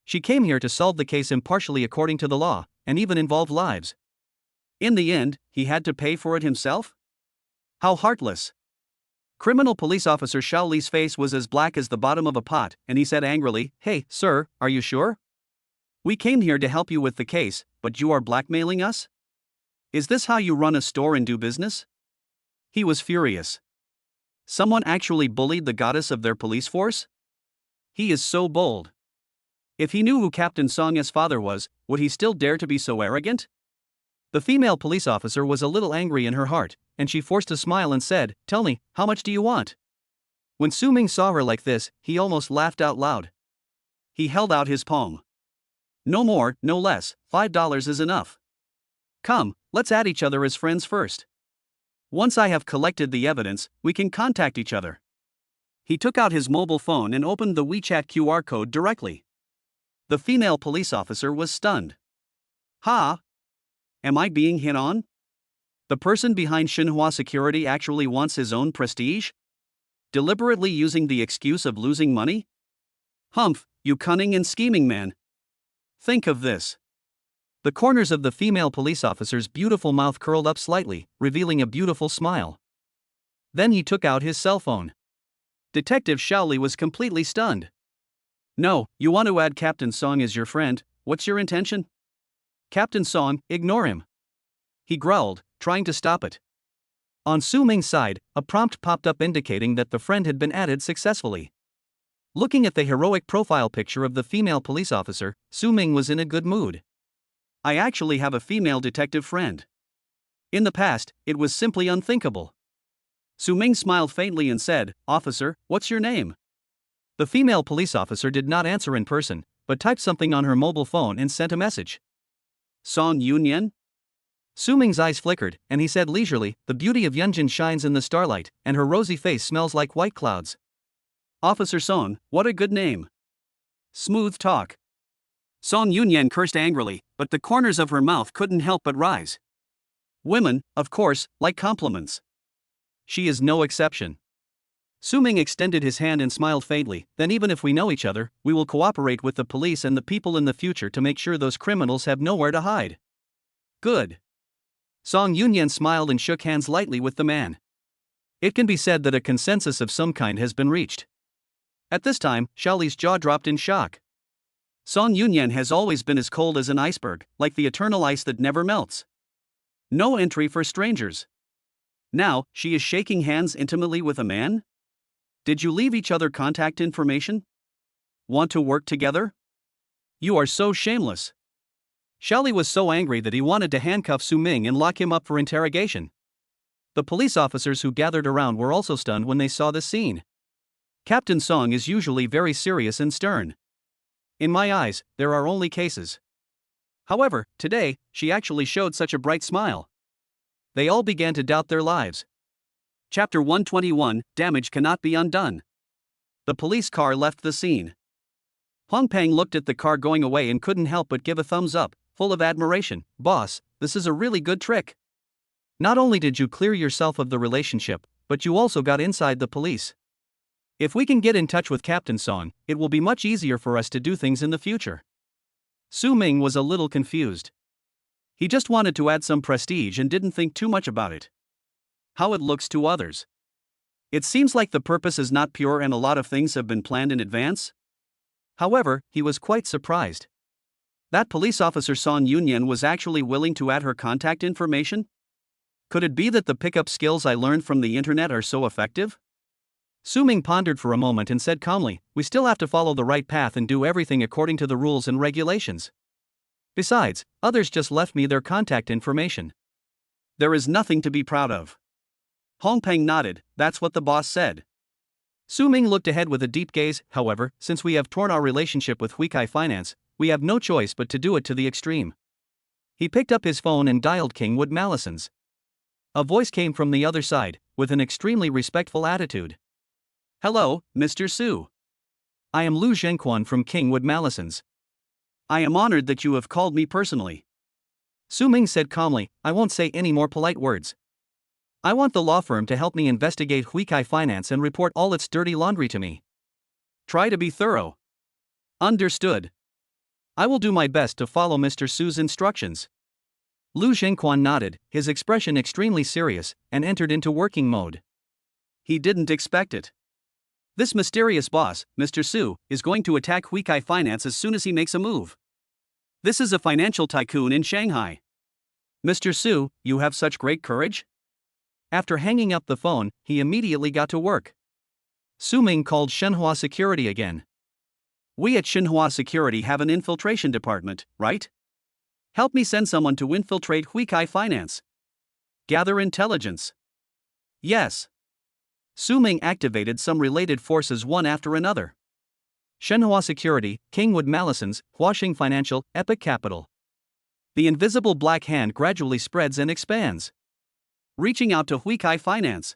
She came here to solve the case impartially according to the law, and even involve lives.
In the end, he had to pay for it himself? How heartless. Criminal police officer Shaoli's face was as black as the bottom of a pot, and he said angrily, Hey, sir, are you sure? We came here to help you with the case, but you are blackmailing us? Is this how you run a store and do business? He was furious. Someone actually bullied the goddess of their police force? He is so bold. If he knew who Captain Song's father was, would he still dare to be so arrogant?
The female police officer was a little angry in her heart, and she forced a smile and said, Tell me, how much do you want? When Su Ming saw her like this, he almost laughed out loud.
He held out his palm. No more, no less, $5 is enough. Come, let's add each other as friends first. Once I have collected the evidence, we can contact each other. He took out his mobile phone and opened the WeChat QR code directly. The female police officer was stunned. Ha! Am I being hit on? The person behind Xinhua Security actually wants his own prestige? Deliberately using the excuse of losing money? Humph, you cunning and scheming man. Think of this.
The corners of the female police officer's beautiful mouth curled up slightly, revealing a beautiful smile. Then he took out his cell phone.
Detective Shaoli was completely stunned. No, you want to add Captain Song as your friend, what's your intention?
Captain Song, ignore him. He growled, trying to stop it. On Su Ming's side, a prompt popped up indicating that the friend had been added successfully. Looking at the heroic profile picture of the female police officer, Su Ming was in a good mood.
I actually have a female detective friend. In the past, it was simply unthinkable. Su Ming smiled faintly and said, Officer, what's your name?
The female police officer did not answer in person, but typed something on her mobile phone and sent a message.
Song Yunyan?
Su Ming's eyes flickered, and he said leisurely, the beauty of Yunjin shines in the starlight, and her rosy face smells like white clouds.
Officer Song, what a good name. Smooth talk. Song Yunyan cursed angrily, but the corners of her mouth couldn't help but rise. Women, of course, like compliments.
She is no exception. Su Ming extended his hand and smiled faintly, then even if we know each other, we will cooperate with the police and the people in the future to make sure those criminals have nowhere to hide.
Good.
Song Yunyan smiled and shook hands lightly with the man. It can be said that a consensus of some kind has been reached. At this time, Shaoli's jaw dropped in shock.
Song Yunyan has always been as cold as an iceberg, like the eternal ice that never melts. No entry for strangers. Now, she is shaking hands intimately with a man? Did you leave each other contact information? Want to work together? You are so shameless.
Shaoli was so angry that he wanted to handcuff Su Ming and lock him up for interrogation. The police officers who gathered around were also stunned when they saw this scene. Captain Song is usually very serious and stern. In my eyes, there are only cases. However, today, she actually showed such a bright smile. They all began to doubt their lives.
Chapter 121, Damage Cannot Be Undone. The police car left the scene. Huang Peng looked at the car going away and couldn't help but give a thumbs up, full of admiration. Boss, this is a really good trick.
Not only did you clear yourself of the relationship, but you also got inside the police. If we can get in touch with Captain Song, it will be much easier for us to do things in the future. Su Ming was a little confused. He just wanted to add some prestige and didn't think too much about it. How it looks to others. It seems like the purpose is not pure and a lot of things have been planned in advance. However, he was quite surprised. That police officer Song Yunyan was actually willing to add her contact information? Could it be that the pickup skills I learned from the internet are so effective? Su Ming pondered for a moment and said calmly, we still have to follow the right path and do everything according to the rules and regulations. Besides, others just left me their contact information.
There is nothing to be proud of. Hong Peng nodded, that's what the boss said.
Su Ming looked ahead with a deep gaze. However, since we have torn our relationship with Huikai Finance, we have no choice but to do it to the extreme. He picked up his phone and dialed Kingwood Mallisons. A voice came from the other side, with an extremely respectful attitude.
Hello, Mr. Su.
I am Lu Zhengquan from Kingwood Mallisons.
I am honored that you have called me personally.
Su Ming said calmly, I won't say any more polite words. I want the law firm to help me investigate Huikai Finance and report all its dirty laundry to me.
Try to be thorough. Understood.
I will do my best to follow Mr. Su's instructions. Lu Zhengquan nodded, his expression extremely serious, and entered into working mode.
He didn't expect it. This mysterious boss, Mr. Su, is going to attack Huikai Finance as soon as he makes a move. This is a financial tycoon in Shanghai. Mr. Su, you have such great courage?
After hanging up the phone, he immediately got to work. Su Ming called Xinhua Security again.
We at Xinhua Security have an infiltration department, right? Help me send someone to infiltrate Huikai Finance. Gather intelligence. Yes. Su Ming activated some related forces one after another. Shenhua Security, Kingwood Malisons, Huaxing Financial, Epic Capital. The invisible black hand gradually spreads and expands, reaching out to Huikai Finance.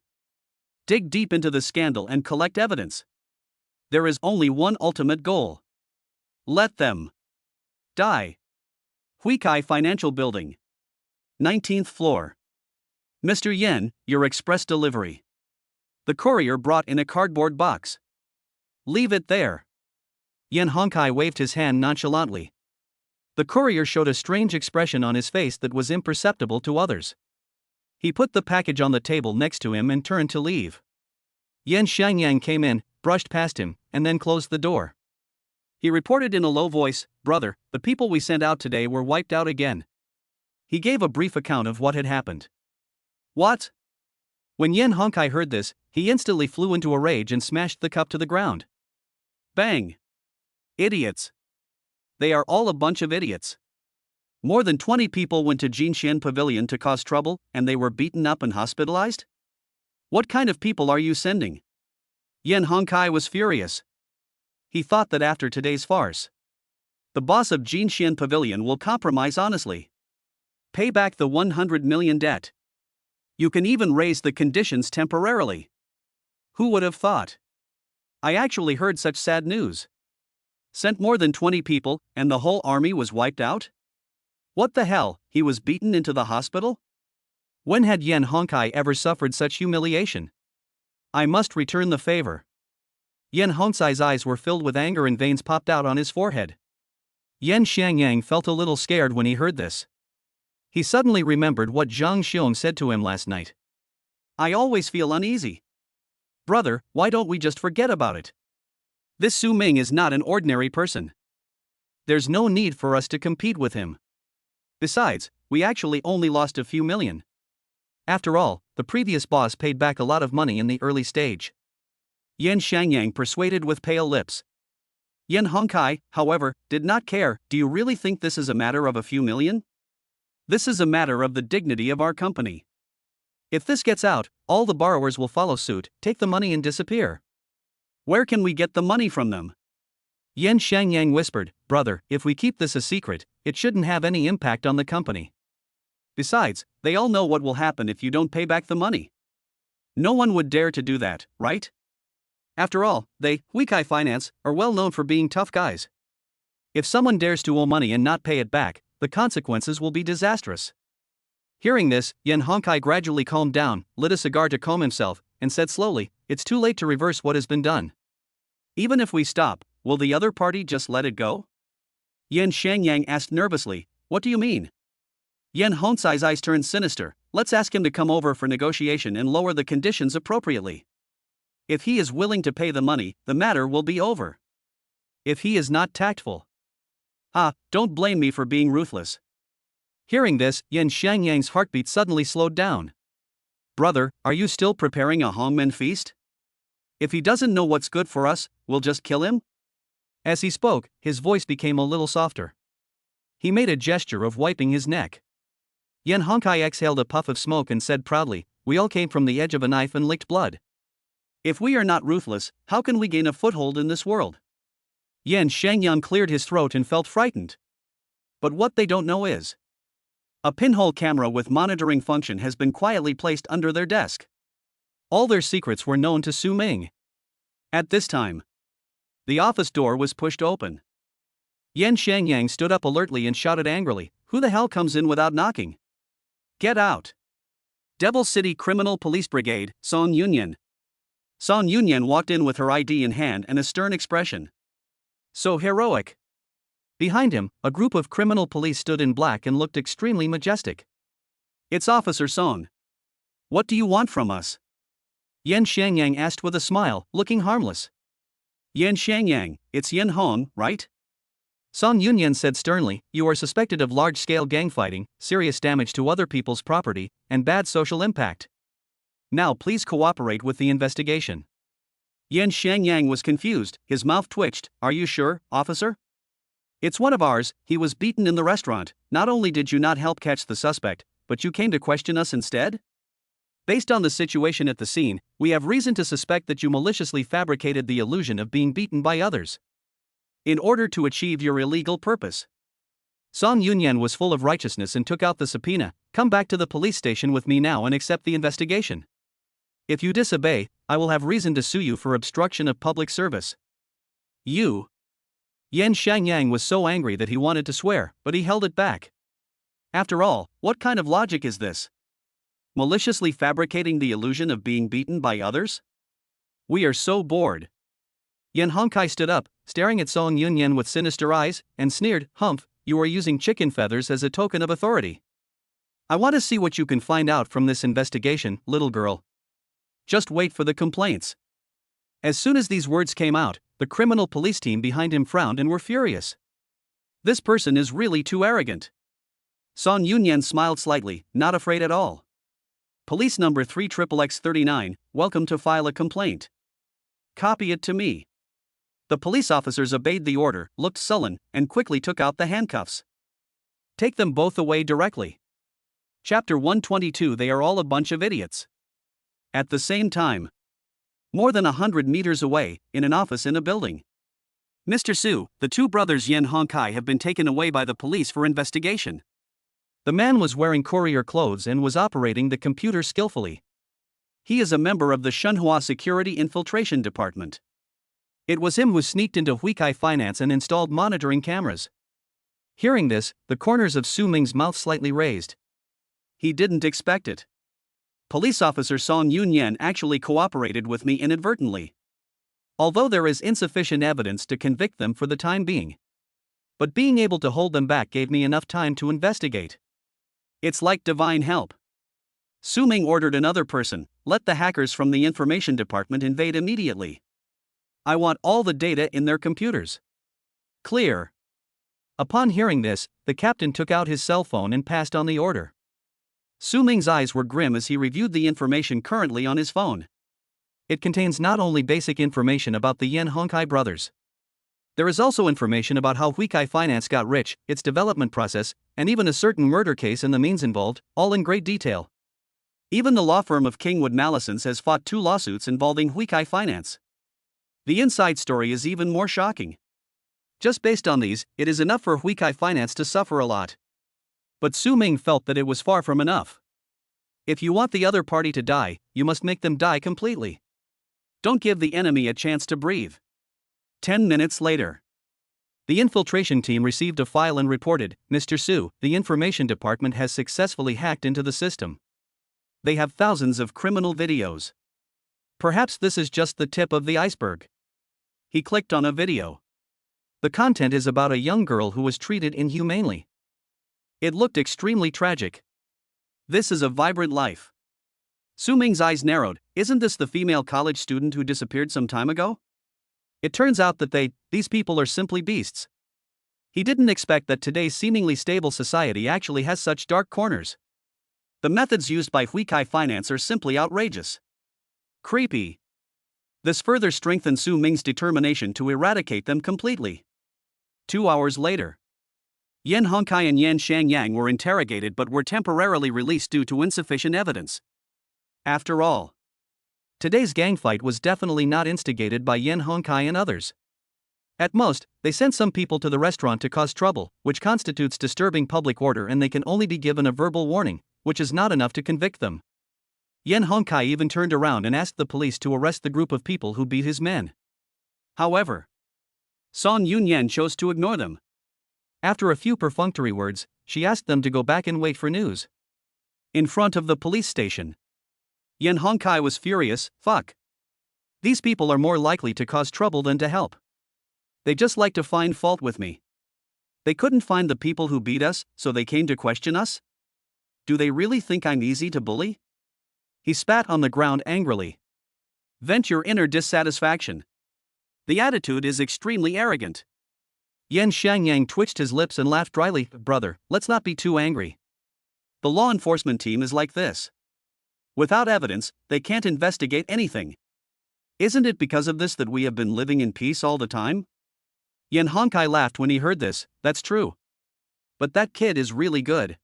Dig deep into the scandal and collect evidence. There is only one ultimate goal. Let them die. Huikai Financial Building. 19th floor. Mr. Yen, your express delivery. The courier brought in a cardboard box. Leave it there. Yen Hongkai waved his hand nonchalantly. The courier showed a strange expression on his face that was imperceptible to others. He put the package on the table next to him and turned to leave. Yen Shangyang came in, brushed past him, and then closed the door. He reported in a low voice, "Brother, the people we sent out today were wiped out again." He gave a brief account of what had happened. What? When Yen Hongkai heard this, he instantly flew into a rage and smashed the cup to the ground. Bang! Idiots. They are all a bunch of idiots. More than 20 people went to Jinxian Pavilion to cause trouble, and they were beaten up and hospitalized? What kind of people are you sending? Yen Hongkai was furious. He thought that after today's farce, the boss of Jinxian Pavilion will compromise honestly. Pay back the 100 million debt. You can even raise the conditions temporarily. Who would have thought? I actually heard such sad news. Sent more than 20 people, and the whole army was wiped out? What the hell, he was beaten into the hospital? When had Yen Hongkai ever suffered such humiliation? I must return the favor. Yen Hongkai's eyes were filled with anger and veins popped out on his forehead. Yen Shangyang felt a little scared when he heard this. He suddenly remembered what Zhang Xiong said to him last night. I always feel uneasy. Brother, why don't we just forget about it? This Su Ming is not an ordinary person. There's no need for us to compete with him. Besides, we actually only lost a few million. After all, the previous boss paid back a lot of money in the early stage. Yen Shangyang persuaded with pale lips. Yen Hongkai, however, did not care. Do you really think this is a matter of a few million? This is a matter of the dignity of our company. If this gets out, all the borrowers will follow suit, take the money and disappear. Where can we get the money from them? Yen Shangyang whispered, Brother, if we keep this a secret, it shouldn't have any impact on the company. Besides, they all know what will happen if you don't pay back the money. No one would dare to do that, right? After all, they, Huikai Finance, are well known for being tough guys. If someone dares to owe money and not pay it back, the consequences will be disastrous. Hearing this, Yen Hongkai gradually calmed down, lit a cigar to calm himself, and said slowly, It's too late to reverse what has been done. Even if we stop, will the other party just let it go? Yen Shangyang asked nervously, What do you mean? Yen Hongkai's eyes turned sinister. Let's ask him to come over for negotiation and lower the conditions appropriately. If he is willing to pay the money, the matter will be over. If he is not tactful. Don't blame me for being ruthless. Hearing this, Yen Shangyang's heartbeat suddenly slowed down. Brother, are you still preparing a hongmen feast? If he doesn't know what's good for us, we'll just kill him? As he spoke, his voice became a little softer. He made a gesture of wiping his neck. Yen Hongkai exhaled a puff of smoke and said proudly, We all came from the edge of a knife and licked blood. If we are not ruthless, how can we gain a foothold in this world? Yen Shangyang cleared his throat and felt frightened. But what they don't know is, a pinhole camera with monitoring function has been quietly placed under their desk. All their secrets were known to Su Ming. At this time, the office door was pushed open. Yen Shangyang stood up alertly and shouted angrily, Who the hell comes in without knocking? Get out! Devil City Criminal Police Brigade, Song Yunyan. Song Yunyan walked in with her ID in hand and a stern expression. So heroic. Behind him, a group of criminal police stood in black and looked extremely majestic. It's Officer Song. What do you want from us? Yen Shangyang asked with a smile, looking harmless. Yen Shangyang, it's Yen Hong, right? Song Yunyan said sternly, You are suspected of large-scale gang fighting, serious damage to other people's property, and bad social impact. Now please cooperate with the investigation. Yen Shangyang was confused, his mouth twitched. Are you sure, officer? It's one of ours. He was beaten in the restaurant. Not only did you not help catch the suspect, but you came to question us instead? Based on the situation at the scene, we have reason to suspect that you maliciously fabricated the illusion of being beaten by others in order to achieve your illegal purpose. Song Yunyan was full of righteousness and took out the subpoena. Come back to the police station with me now and accept the investigation. If you disobey, I will have reason to sue you for obstruction of public service. You. Yan Shangyang was so angry that he wanted to swear, but he held it back. After all, what kind of logic is this? Maliciously fabricating the illusion of being beaten by others? We are so bored. Yan Hongkai stood up, staring at Song Yunyan with sinister eyes, and sneered, "Humph, you are using chicken feathers as a token of authority. I want to see what you can find out from this investigation, little girl. Just wait for the complaints." As soon as these words came out, the criminal police team behind him frowned and were furious. This person is really too arrogant. Song Yunyan smiled slightly, not afraid at all. Police number 3XXX39, welcome to file a complaint. Copy it to me. The police officers obeyed the order, looked sullen, and quickly took out the handcuffs. Take them both away directly. Chapter 122. They are all a bunch of idiots. At the same time, more than 100 meters away, in an office in a building. Mr. Su, the two brothers Yan Hongkai have been taken away by the police for investigation. The man was wearing courier clothes and was operating the computer skillfully. He is a member of the Shunhua Security Infiltration Department. It was him who sneaked into Huikai Finance and installed monitoring cameras. Hearing this, the corners of Su Ming's mouth slightly raised. He didn't expect it. Police officer Song Yunyan actually cooperated with me inadvertently. Although there is insufficient evidence to convict them for the time being. But being able to hold them back gave me enough time to investigate. It's like divine help. Su Ming ordered another person, let the hackers from the information department invade immediately. I want all the data in their computers. Clear. Upon hearing this, the captain took out his cell phone and passed on the order. Su Ming's eyes were grim as he reviewed the information currently on his phone. It contains not only basic information about the Yan Hongkai brothers. There is also information about how Huikai Finance got rich, its development process, and even a certain murder case and the means involved, all in great detail. Even the law firm of Kingwood Mallisons has fought 2 lawsuits involving Huikai Finance. The inside story is even more shocking. Just based on these, it is enough for Huikai Finance to suffer a lot. But Su Ming felt that it was far from enough. If you want the other party to die, you must make them die completely. Don't give the enemy a chance to breathe. 10 minutes later. The infiltration team received a file and reported, Mr. Su, the information department has successfully hacked into the system. They have thousands of criminal videos. Perhaps this is just the tip of the iceberg. He clicked on a video. The content is about a young girl who was treated inhumanely. It looked extremely tragic. This is a vibrant life. Su Ming's eyes narrowed. Isn't this the female college student who disappeared some time ago? It turns out that these people are simply beasts. He didn't expect that today's seemingly stable society actually has such dark corners. The methods used by Huikai Finance are simply outrageous. Creepy. This further strengthened Su Ming's determination to eradicate them completely. 2 hours later. Yan Hongkai and Yan Shangyang were interrogated but were temporarily released due to insufficient evidence. After all, today's gang fight was definitely not instigated by Yan Hongkai and others. At most, they sent some people to the restaurant to cause trouble, which constitutes disturbing public order, and they can only be given a verbal warning, which is not enough to convict them. Yan Hongkai even turned around and asked the police to arrest the group of people who beat his men. However, Song Yunyan chose to ignore them. After a few perfunctory words, she asked them to go back and wait for news. In front of the police station, Yan Hongkai was furious. Fuck. These people are more likely to cause trouble than to help. They just like to find fault with me. They couldn't find the people who beat us, so they came to question us? Do they really think I'm easy to bully? He spat on the ground angrily. Vent your inner dissatisfaction. The attitude is extremely arrogant. Yan Shangyang twitched his lips and laughed dryly. Brother, let's not be too angry. The law enforcement team is like this. Without evidence, they can't investigate anything. Isn't it because of this that we have been living in peace all the time? Yan Hongkai laughed when he heard this. That's true. But that kid is really good.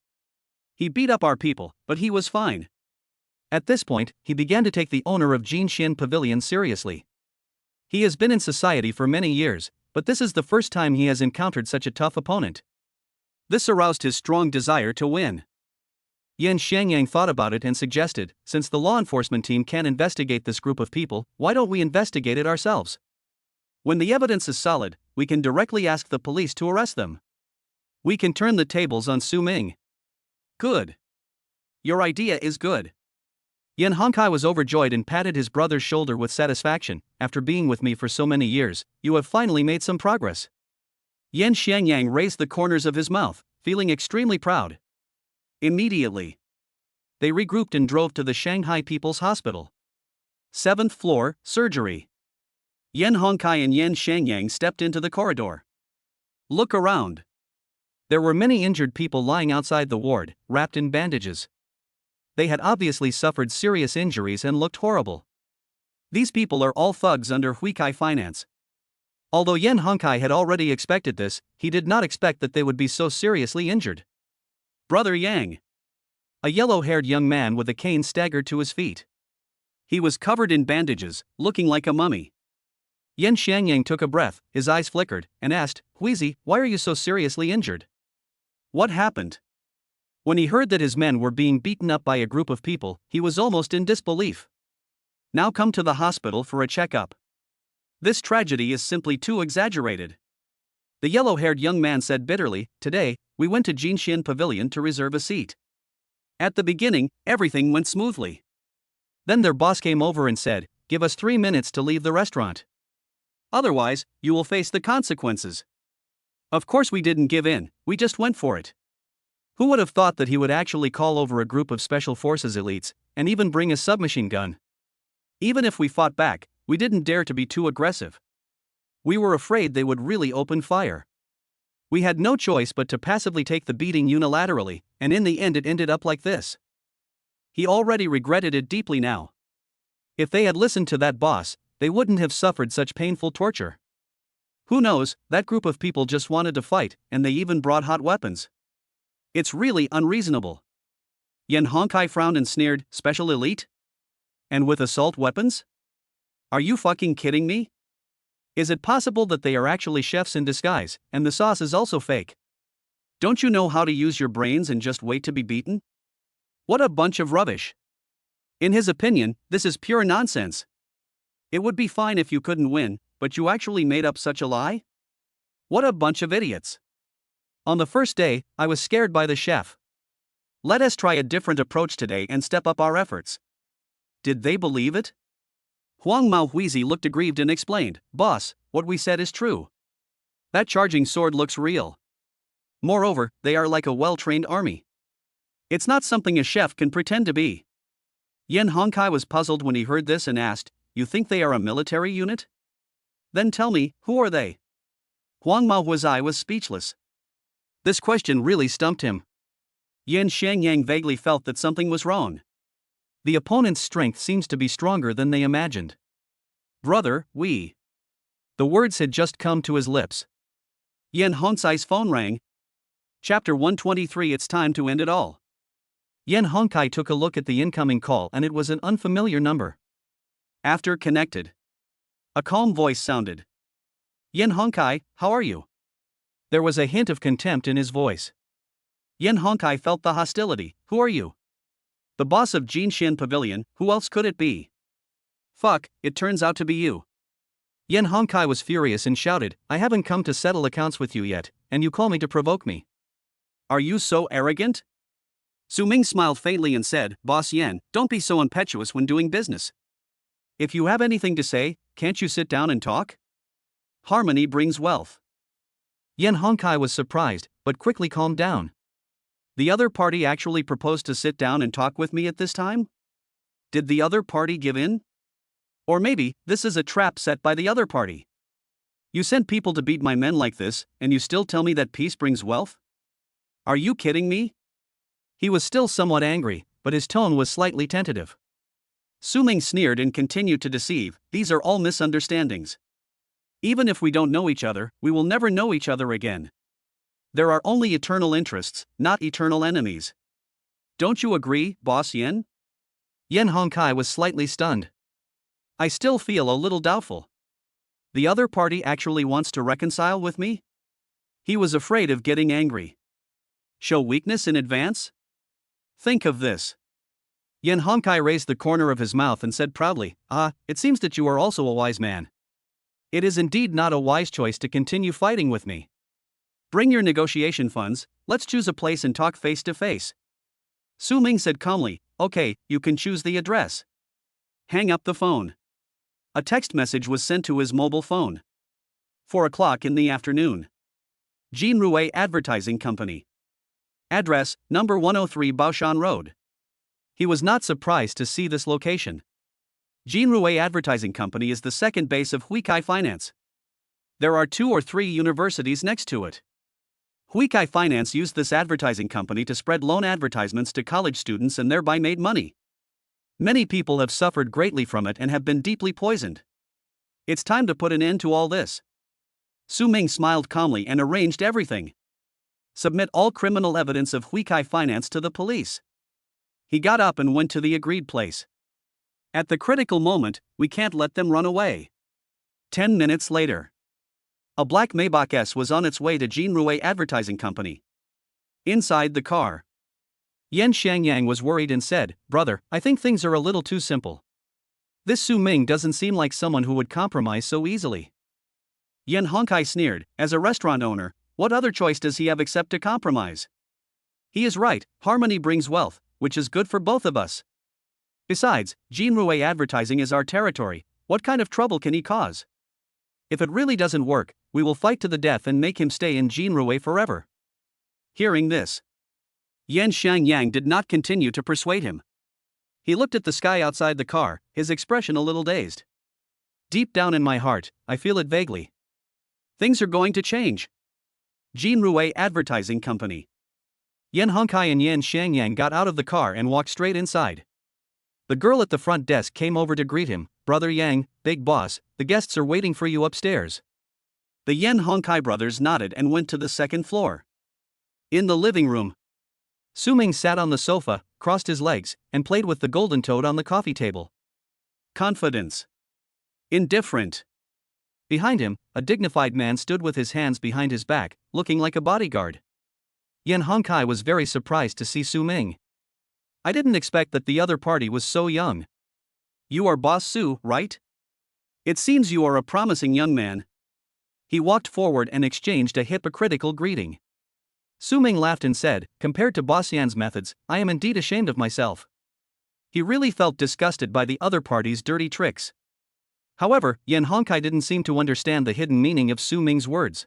He beat up our people, but he was fine.
At this point, he began to take the owner of Jinxian Pavilion seriously. He has been in society for many years, but this is the first time he has encountered such a tough opponent.
This aroused his strong desire to win.
Yan Shangyang thought about it and suggested, since the law enforcement team can't investigate this group of people, why don't we investigate it ourselves?
When the evidence is solid, we can directly ask the police to arrest them. We can turn the tables on Su Ming.
Good.
Your idea is good.
Yan Hongkai was overjoyed and patted his brother's shoulder with satisfaction. After being with me for so many years, you have finally made some progress.
Yan Shangyang raised the corners of his mouth, feeling extremely proud. Immediately,
they regrouped and drove to the Shanghai People's Hospital.
7th floor, surgery. Yan Hongkai and Yan Shangyang stepped into the corridor. Look around.
There were many injured people lying outside the ward, wrapped in bandages. They had obviously suffered serious injuries and looked horrible.
These people are all thugs under Huikai Finance.
Although Yan Hongkai had already expected this, he did not expect that they would be so seriously injured.
Brother Yang.
A yellow-haired young man with a cane staggered to his feet.
He was covered in bandages, looking like a mummy.
Yan Shangyang took a breath, his eyes flickered, and asked, Huizi, why are you so seriously injured?
What happened?
When he heard that his men were being beaten up by a group of people, he was almost in disbelief.
Now come to the hospital for a checkup. This tragedy is simply too exaggerated.
The yellow-haired young man said bitterly, Today, we went to Jinxian Pavilion to reserve a seat.
At the beginning, everything went smoothly.
Then their boss came over and said, Give us 3 minutes to leave the restaurant.
Otherwise, you will face the consequences. Of course we didn't give in, we just went for it.
Who would have thought that he would actually call over a group of special forces elites, and even bring a submachine gun?
Even if we fought back, we didn't dare to be too aggressive. We were afraid they would really open fire. We had no choice but to passively take the beating unilaterally, and in the end it ended up like this. He already regretted it deeply now.
If they had listened to that boss, they wouldn't have suffered such painful torture.
Who knows, that group of people just wanted to fight, and they even brought hot weapons. It's really unreasonable.
Yan Hongkai frowned and sneered, Special elite?
And with assault weapons? Are you fucking kidding me?
Is it possible that they are actually chefs in disguise, and the sauce is also fake?
Don't you know how to use your brains and just wait to be beaten? What a bunch of rubbish. In his opinion, this is pure nonsense. It would be fine if you couldn't win, but you actually made up such a lie? What a bunch of idiots.
On the first day, I was scared by the chef.
Let us try a different approach today and step up our efforts. Did they believe it?
Huang Mao Huizi looked aggrieved and explained, Boss, what we said is true.
That charging sword looks real. Moreover, they are like a well-trained army. It's not something a chef can pretend to be.
Yan Hongkai was puzzled when he heard this and asked, You think they are a military unit?
Then tell me, who are they?
Huang Mao Huizi was speechless.
This question really stumped him.
Yan Shangyang vaguely felt that something was wrong. The opponent's strength seems to be stronger than they imagined.
Brother, we.
The words had just come to his lips.
Yan Hongkai's phone rang. Chapter 123 It's time to end it all.
Yan Hongkai took a look at the incoming call and it was an unfamiliar number.
After connected, a calm voice sounded. Yan Hongkai, how are you?
There was a hint of contempt in his voice.
Yan Hongkai felt the hostility. Who are you? The boss of Jinxian Pavilion, who else could it be? Fuck, it turns out to be you.
Yan Hongkai was furious and shouted, I haven't come to settle accounts with you yet, and you call me to provoke me.
Are you so arrogant? Su Ming smiled faintly and said, Boss Yan, don't be so impetuous when doing business. If you have anything to say, can't you sit down and talk? Harmony brings wealth.
Yan Hongkai was surprised, but quickly calmed down.
The other party actually proposed to sit down and talk with me at this time? Did the other party give in? Or maybe, this is a trap set by the other party. You sent people to beat my men like this, and you still tell me that peace brings wealth? Are you kidding me?
He was still somewhat angry, but his tone was slightly tentative.
Su Ming sneered and continued to deceive, these are all misunderstandings. Even if we don't know each other, we will never know each other again. There are only eternal interests, not eternal enemies. Don't you agree, Boss Yen?
Yan Hongkai was slightly stunned. I still feel a little doubtful. The other party actually wants to reconcile with me? He was afraid of getting angry. Show weakness in advance? Think of this. Yan Hongkai raised the corner of his mouth and said proudly, it seems that you are also a wise man. It is indeed not a wise choice to continue fighting with me. Bring your negotiation funds, let's choose a place and talk face to face. Su Ming said calmly, okay, you can choose the address. Hang up the phone. A text message was sent to his mobile phone. 4 o'clock in the afternoon. Jinrui Advertising Company. Address, number 103 Baoshan Road. He was not surprised to see this location. Jinrui Advertising Company is the second base of Huikai Finance. There are 2 or 3 universities next to it. Huikai Finance used this advertising company to spread loan advertisements to college students and thereby made money. Many people have suffered greatly from it and have been deeply poisoned. It's time to put an end to all this. Su Ming smiled calmly and arranged everything. Submit all criminal evidence of Huikai Finance to the police. He got up and went to the agreed place. At the critical moment, we can't let them run away. 10 minutes later. A black Maybach S was on its way to Jinrui Advertising Company. Inside the car, Yan Shangyang was worried and said, "Brother, I think things are a little too simple. This Su Ming doesn't seem like someone who would compromise so easily." Yan Hongkai sneered, "As a restaurant owner, what other choice does he have except to compromise? He is right, harmony brings wealth, which is good for both of us. Besides, Jinrui Advertising is our territory, what kind of trouble can he cause? If it really doesn't work, we will fight to the death and make him stay in Jinrui forever." Hearing this, Yan Shangyang did not continue to persuade him. He looked at the sky outside the car, his expression a little dazed. Deep down in my heart, I feel it vaguely. Things are going to change. Jinrui Advertising Company. Yan Hongkai and Yan Shangyang got out of the car and walked straight inside. The girl at the front desk came over to greet him. "Brother Yang, big boss, the guests are waiting for you upstairs." The Yan Hongkai brothers nodded and went to the second floor. In the living room, Su Ming sat on the sofa, crossed his legs, and played with the golden toad on the coffee table. Confidence. Indifferent. Behind him, a dignified man stood with his hands behind his back, looking like a bodyguard. Yan Hongkai was very surprised to see Su Ming. "I didn't expect that the other party was so young. You are Boss Su, right? It seems you are a promising young man." He walked forward and exchanged a hypocritical greeting. Su Ming laughed and said, "Compared to Boss Yan's methods, I am indeed ashamed of myself." He really felt disgusted by the other party's dirty tricks. However, Yan Hongkai didn't seem to understand the hidden meaning of Su Ming's words.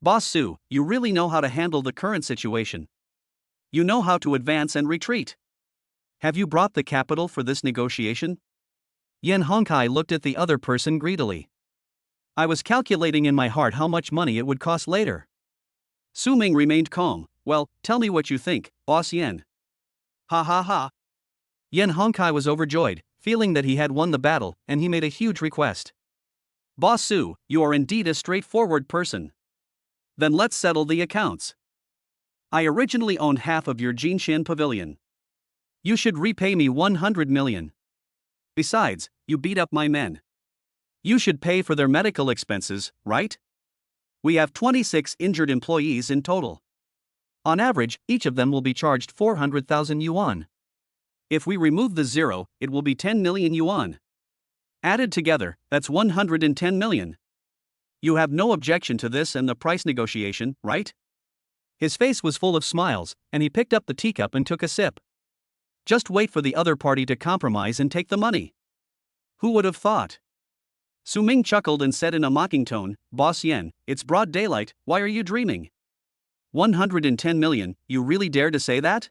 "Boss Su, you really know how to handle the current situation. You know how to advance and retreat. Have you brought the capital for this negotiation?" Yan Hongkai looked at the other person greedily. "I was calculating in my heart how much money it would cost later." Su Ming remained calm. "Well, tell me what you think, Boss Yan." "Ha ha ha." Yan Hongkai was overjoyed, feeling that he had won the battle, and he made a huge request. "Boss Su, you are indeed a straightforward person. Then let's settle the accounts. I originally owned half of your Jinshan pavilion. You should repay me 100 million. Besides, you beat up my men. You should pay for their medical expenses, right? We have 26 injured employees in total. On average, each of them will be charged 400,000 yuan. If we remove the zero, it will be 10 million yuan. Added together, that's 110 million. You have no objection to this and the price negotiation, right?" His face was full of smiles, and he picked up the teacup and took a sip. Just wait for the other party to compromise and take the money. Who would have thought? Su Ming chuckled and said in a mocking tone, "Boss Yan, it's broad daylight, why are you dreaming? 110 million, you really dare to say that?"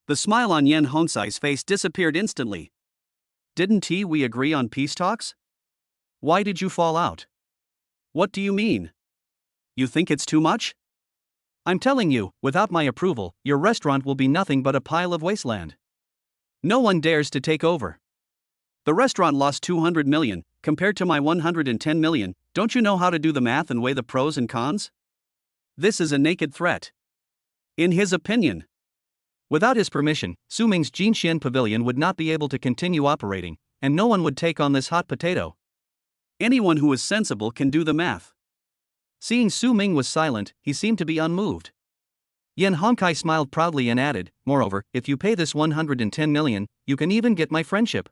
The smile on Yan Hongkai's face disappeared instantly. "Didn't we agree on peace talks? Why did you fall out? What do you mean? You think it's too much? I'm telling you, without my approval, your restaurant will be nothing but a pile of wasteland. No one dares to take over. The restaurant lost 200 million, compared to my 110 million, don't you know how to do the math and weigh the pros and cons? This is a naked threat." In his opinion, Without his permission, Su Ming's Jinxian Pavilion would not be able to continue operating, and no one would take on this hot potato.
Anyone who is sensible can do the math.
Seeing Su Ming was silent, he seemed to be unmoved. Yan Hongkai smiled proudly and added, "Moreover, if you pay this 110 million, you can even get my friendship.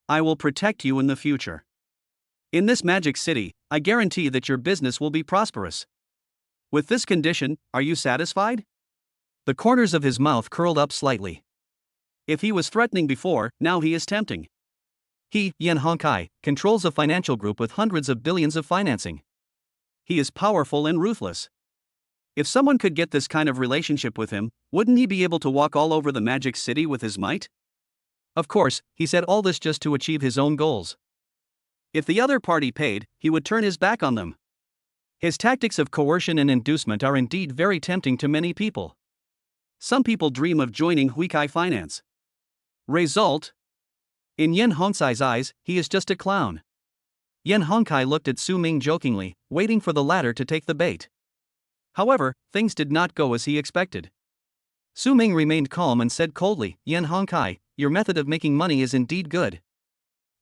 I will protect you in the future. In this magic city, I guarantee that your business will be prosperous. With this condition, are you satisfied?"
The corners of his mouth curled up slightly.
If he was threatening before, now he is tempting.
He, Yan Hongkai, controls a financial group with hundreds of billions of financing.
He is powerful and ruthless. If someone could get this kind of relationship with him, wouldn't he be able to walk all over the magic city with his might?
Of course, he said all this just to achieve his own goals.
If the other party paid, he would turn his back on them.
His tactics of coercion and inducement are indeed very tempting to many people.
Some people dream of joining Huikai Finance. Result?
In Yan Hongkai's eyes, he is just a clown. Yan Hongkai looked at Su Ming jokingly, waiting for the latter to take the bait. However, things did not go as he expected. Su Ming remained calm and said coldly, "Yan Hongkai, your method of making money is indeed good.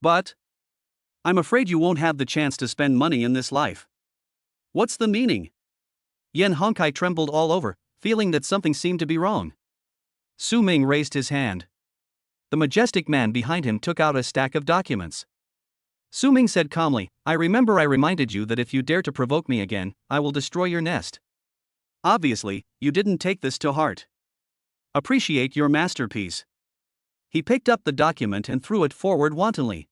But I'm afraid you won't have the chance to spend money in this life." "What's the meaning?"
Yan Hongkai trembled all over, feeling that something seemed to be wrong. Su Ming raised his hand. The majestic man behind him took out a stack of documents. Su Ming said calmly, I reminded you that if you dare to provoke me again, I will destroy your nest."
Obviously, you didn't take this to heart. Appreciate your masterpiece. He picked up the document and threw it forward wantonly.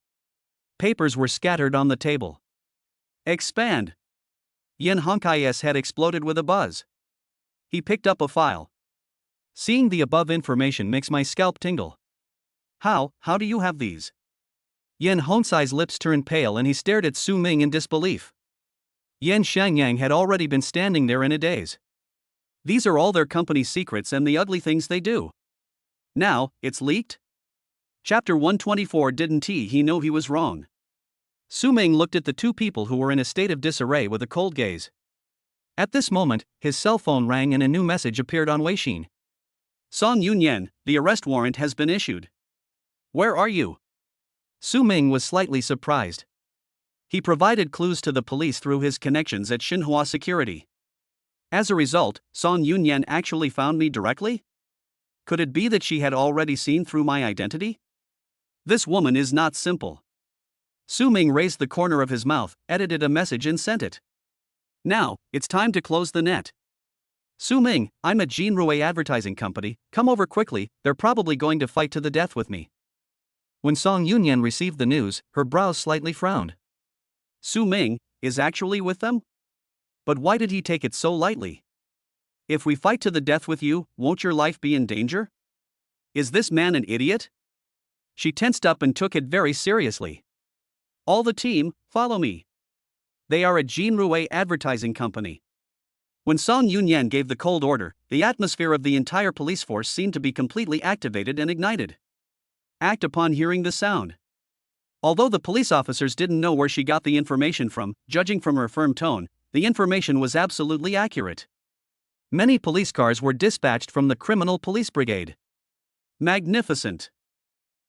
Papers were scattered on the table. Expand. Yan Hongkai's head exploded with a buzz. He picked up a file.
Seeing the above information makes my scalp tingle.
How do you have these?
Yan Hongkai's lips turned pale and he stared at Su Ming in disbelief. Yan Shangyang had already been standing there in a daze.
These are all their company's secrets and the ugly things they do. Now, it's leaked? Chapter 124. Didn't he know he was wrong?
Su Ming looked at the two people who were in a state of disarray with a cold gaze. At this moment, his cell phone rang and a new message appeared on Weixin.
Song Yunyan, the arrest warrant has been issued. Where are you?
Su Ming was slightly surprised.
He provided clues to the police through his connections at Xinhua Security. As a result, Song Yunyan actually found me directly? Could it be that she had already seen through my identity? This woman is not simple. Su Ming raised the corner of his mouth, edited a message and sent it. Now, it's time to close the net. Su Ming, I'm at Jinrui Advertising Company, come over quickly, they're probably going to fight to the death with me.
When Song Yunyan received the news, her brows slightly frowned.
Su Ming is actually with them? But why did he take it so lightly? If we fight to the death with you, won't your life be in danger? Is this man an idiot? She tensed up and took it very seriously. All the team, follow me. They are at Jinrui Advertising Company. When Song Yunyan gave the cold order, the atmosphere of the entire police force seemed to be completely activated and ignited. Act upon hearing the sound. Although the police officers didn't know where she got the information from, judging from her firm tone, the information was absolutely accurate.
Many police cars were dispatched from the criminal police brigade.
Magnificent.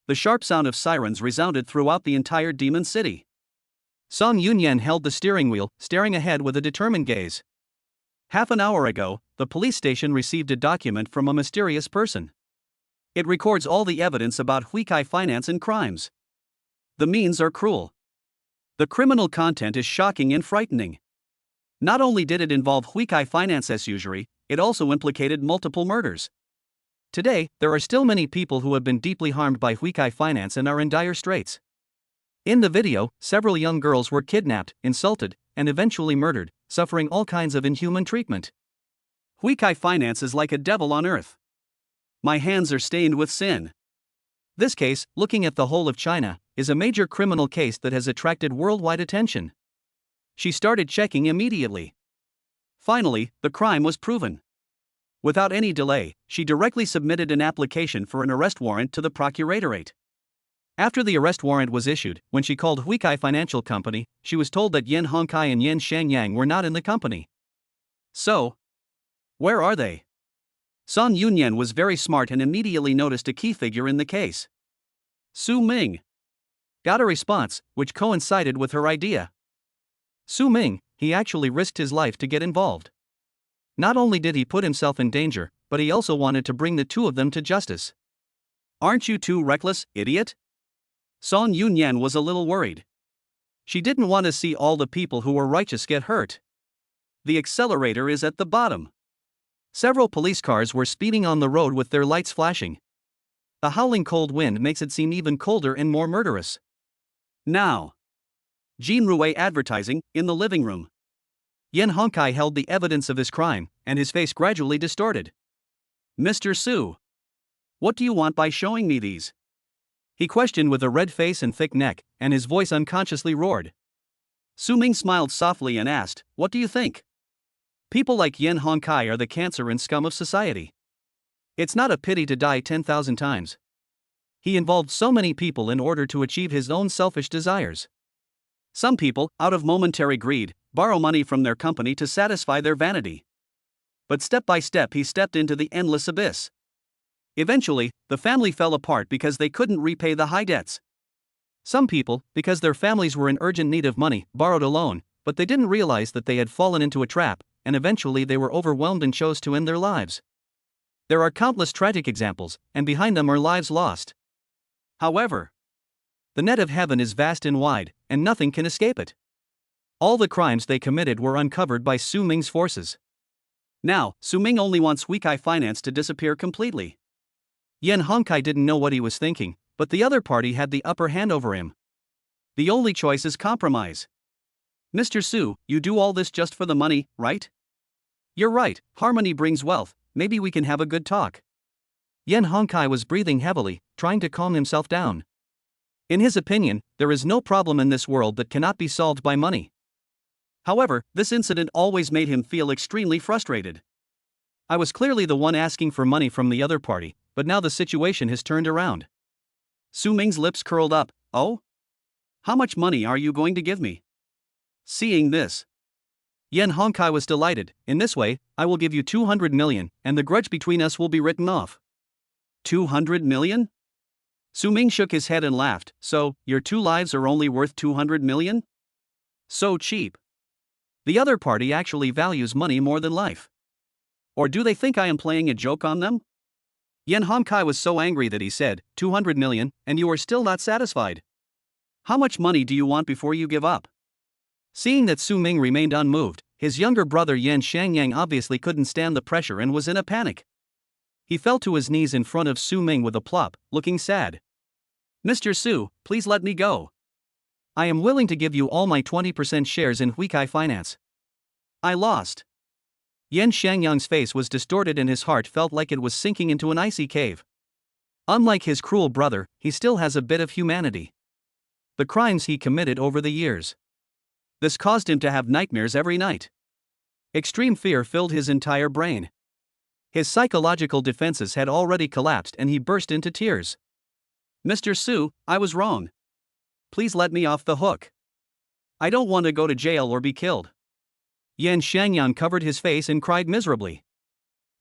The sharp sound of sirens resounded throughout the entire demon city.
Song Yunyan held the steering wheel, staring ahead with a determined gaze.
Half an hour ago, the police station received a document from a mysterious person. It records all the evidence about Huikai finance and crimes. The means are cruel. The criminal content is shocking and frightening. Not only did it involve Huikai finance as usury, it also implicated multiple murders.
Today, there are still many people who have been deeply harmed by Huikai finance and are in dire straits. In the video, several young girls were kidnapped, insulted, and eventually murdered, suffering all kinds of inhuman treatment.
Huikai finance is like a devil on earth. My hands are stained with sin.
This case, looking at the whole of China, is a major criminal case that has attracted worldwide attention.
She started checking immediately. Finally, the crime was proven. Without any delay, she directly submitted an application for an arrest warrant to the procuratorate. After the arrest warrant was issued, when she called Huikai Financial Company, she was told that Yan Hongkai and Yan Shangyang were not in the company. So, where are they? Son Yunyan was very smart and immediately noticed a key figure in the case. Su Ming got a response, which coincided with her idea. Su Ming, he actually risked his life to get involved. Not only did he put himself in danger, but he also wanted to bring the two of them to justice. Aren't you too reckless, idiot? Son Yunyan was a little worried. She didn't want to see all the people who were righteous get hurt. The accelerator is at the bottom. Several police cars were speeding on the road with their lights flashing. The howling cold wind makes it seem even colder and more murderous. Now. Jean Rouet advertising, in the living room. Yen Hongkai held the evidence of his crime, and his face gradually distorted. Mr. Su. What do you want by showing me these? He questioned with a red face and thick neck, and his voice unconsciously roared. Su Ming smiled softly and asked, What do you think? People like Yen Hongkai are the cancer and scum of society. It's not a pity to die 10,000 times. He involved so many people in order to achieve his own selfish desires. Some people, out of momentary greed, borrow money from their company to satisfy their vanity. But step by step he stepped into the endless abyss. Eventually, the family fell apart because they couldn't repay the high debts. Some people, because their families were in urgent need of money, borrowed a loan, but they didn't realize that they had fallen into a trap, and eventually they were overwhelmed and chose to end their lives. There are countless tragic examples, and behind them are lives lost. However, the net of heaven is vast and wide, and nothing can escape it. All the crimes they committed were uncovered by Su Ming's forces. Now, Su Ming only wants Huikai Finance to disappear completely. Yen Hongkai didn't know what he was thinking, but the other party had the upper hand over him. The only choice is compromise. Mr. Su, you do all this just for the money, right? You're right, harmony brings wealth, maybe we can have a good talk. Yen Hongkai was breathing heavily, trying to calm himself down. In his opinion, there is no problem in this world that cannot be solved by money. However, this incident always made him feel extremely frustrated. I was clearly the one asking for money from the other party, but now the situation has turned around. Su Ming's lips curled up. Oh? How much money are you going to give me? Seeing this, Yen Hongkai was delighted. In this way, I will give you 200 million, and the grudge between us will be written off. 200 million? Su Ming shook his head and laughed. So, your two lives are only worth 200 million? So cheap. The other party actually values money more than life. Or do they think I am playing a joke on them? Yen Hongkai was so angry that he said, 200 million, and you are still not satisfied. How much money do you want before you give up? Seeing that Su Ming remained unmoved, his younger brother Yan Shangyang obviously couldn't stand the pressure and was in a panic. He fell to his knees in front of Su Ming with a plop, looking sad. Mr. Su, please let me go. I am willing to give you all my 20% shares in Huikai Finance. I lost. Yan Shangyang's face was distorted and his heart felt like it was sinking into an icy cave. Unlike his cruel brother, he still has a bit of humanity. The crimes he committed over the years. This caused him to have nightmares every night. Extreme fear filled his entire brain. His psychological defenses had already collapsed and he burst into tears. Mr. Su, I was wrong. Please let me off the hook. I don't want to go to jail or be killed. Yan Shangyang covered his face and cried miserably.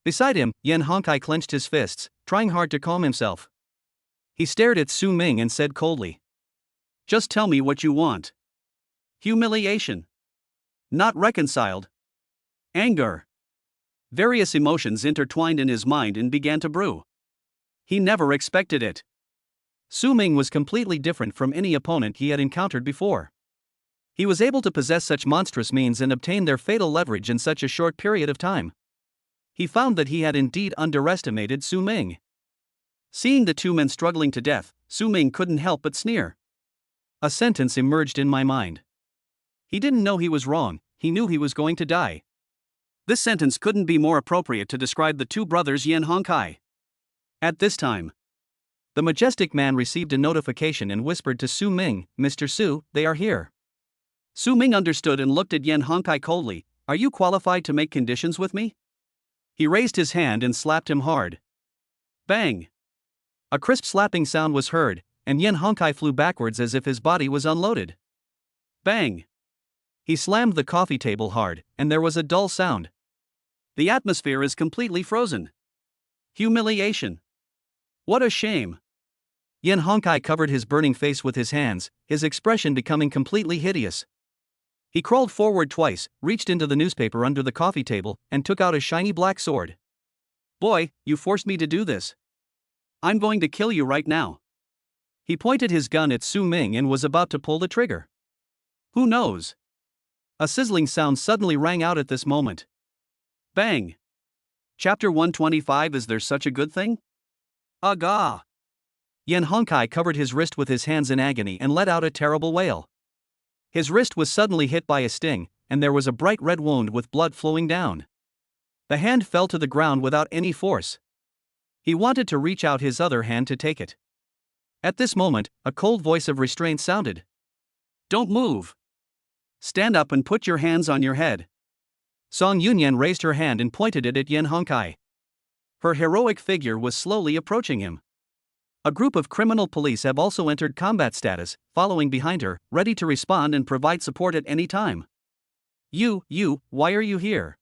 Beside him, Yen Hongkai clenched his fists, trying hard to calm himself. He stared at Su Ming and said coldly, Just tell me what you want. Humiliation. Not reconciled. Anger. Various emotions intertwined in his mind and began to brew. He never expected it. Su Ming was completely different from any opponent he had encountered before. He was able to possess such monstrous means and obtain their fatal leverage in such a short period of time. He found that he had indeed underestimated Su Ming. Seeing the two men struggling to death, Su Ming couldn't help but sneer. A sentence emerged in my mind. He didn't know he was wrong, he knew he was going to die. This sentence couldn't be more appropriate to describe the two brothers Yen Hongkai. At this time, the majestic man received a notification and whispered to Su Ming, Mr. Su, they are here. Su Ming understood and looked at Yen Hongkai coldly. Are you qualified to make conditions with me? He raised his hand and slapped him hard. Bang! A crisp slapping sound was heard, and Yen Hongkai flew backwards as if his body was unloaded. Bang! He slammed the coffee table hard, and there was a dull sound. The atmosphere is completely frozen. Humiliation. What a shame.
Yan Hongkai covered his burning face with his hands, his expression becoming completely hideous. He crawled forward twice, reached into the newspaper under the coffee table, and took out a shiny black sword.
Boy, you forced me to do this. I'm going to kill you right now.
He pointed his gun at Su Ming and was about to pull the trigger.
Who knows?
A sizzling sound suddenly rang out at this moment.
Bang. Chapter 125. Is there such a good thing? Aga!
Yan Hongkai covered his wrist with his hands in agony and let out a terrible wail. His wrist was suddenly hit by a sting, and there was a bright red wound with blood flowing down. The hand fell to the ground without any force. He wanted to reach out his other hand to take it. At this moment, a cold voice of restraint sounded.
Don't move. Stand up and put your hands on your head.
Song Yunyan raised her hand and pointed it at Yan Hongkai. Her heroic figure was slowly approaching him. A group of criminal police have also entered combat status, following behind her, ready to respond and provide support at any time.
You, why are you here?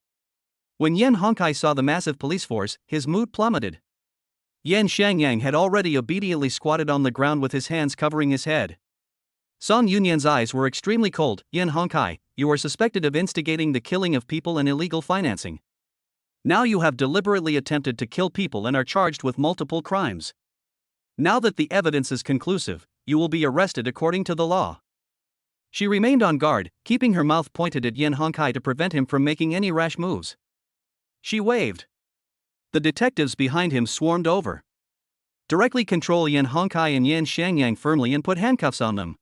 When Yan Hongkai saw the massive police force, his mood plummeted. Yan Shangyang had already obediently squatted on the ground with his hands covering his head. Song Yunyan's eyes were extremely cold. Yan Hongkai, you are suspected of instigating the killing of people and illegal financing. Now you have deliberately attempted to kill people and are charged with multiple crimes. Now that the evidence is conclusive, you will be arrested according to the law. She remained on guard, keeping her mouth pointed at Yan Hongkai to prevent him from making any rash moves. She waved. The detectives behind him swarmed over. Directly control Yan Hongkai and Yan Shangyang firmly and put handcuffs on them.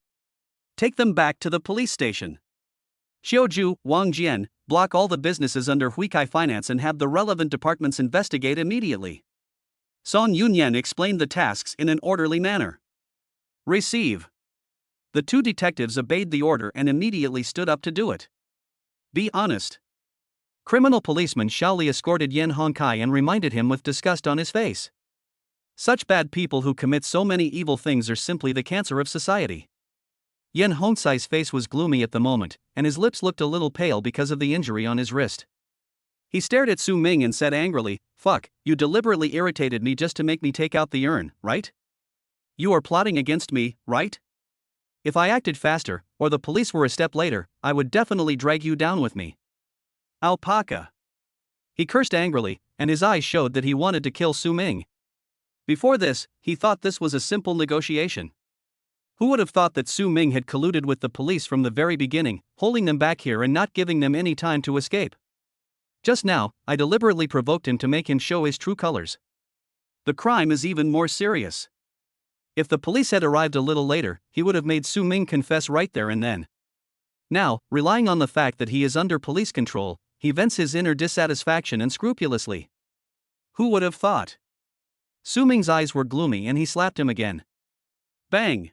Take them back to the police station. Xiaoju, Wang Jian, block all the businesses under Huikai Finance and have the relevant departments investigate immediately. Song Yunyan explained the tasks in an orderly manner. Receive. The two detectives obeyed the order and immediately stood up to do it. Be honest.
Criminal policeman Shaoli escorted Yan Hongkai and reminded him with disgust on his face. Such bad people who commit so many evil things are simply the cancer of society. Yan Hongkai's face was gloomy at the moment, and his lips looked a little pale because of the injury on his wrist. He stared at Su Ming and said angrily, "Fuck, you deliberately irritated me just to make me take out the urn, right? You are plotting against me, right? If I acted faster, or the police were a step later, I would definitely drag you down with me."
Alpaca.
He cursed angrily, and his eyes showed that he wanted to kill Su Ming.
Before this, he thought this was a simple negotiation. Who would have thought that Su Ming had colluded with the police from the very beginning, holding them back here and not giving them any time to escape? Just now, I deliberately provoked him to make him show his true colors. The crime is even more serious.
If the police had arrived a little later, he would have made Su Ming confess right there and then. Now, relying on the fact that he is under police control, he vents his inner dissatisfaction and scrupulously.
Who would have thought?
Su Ming's eyes were gloomy and he slapped him again.
Bang!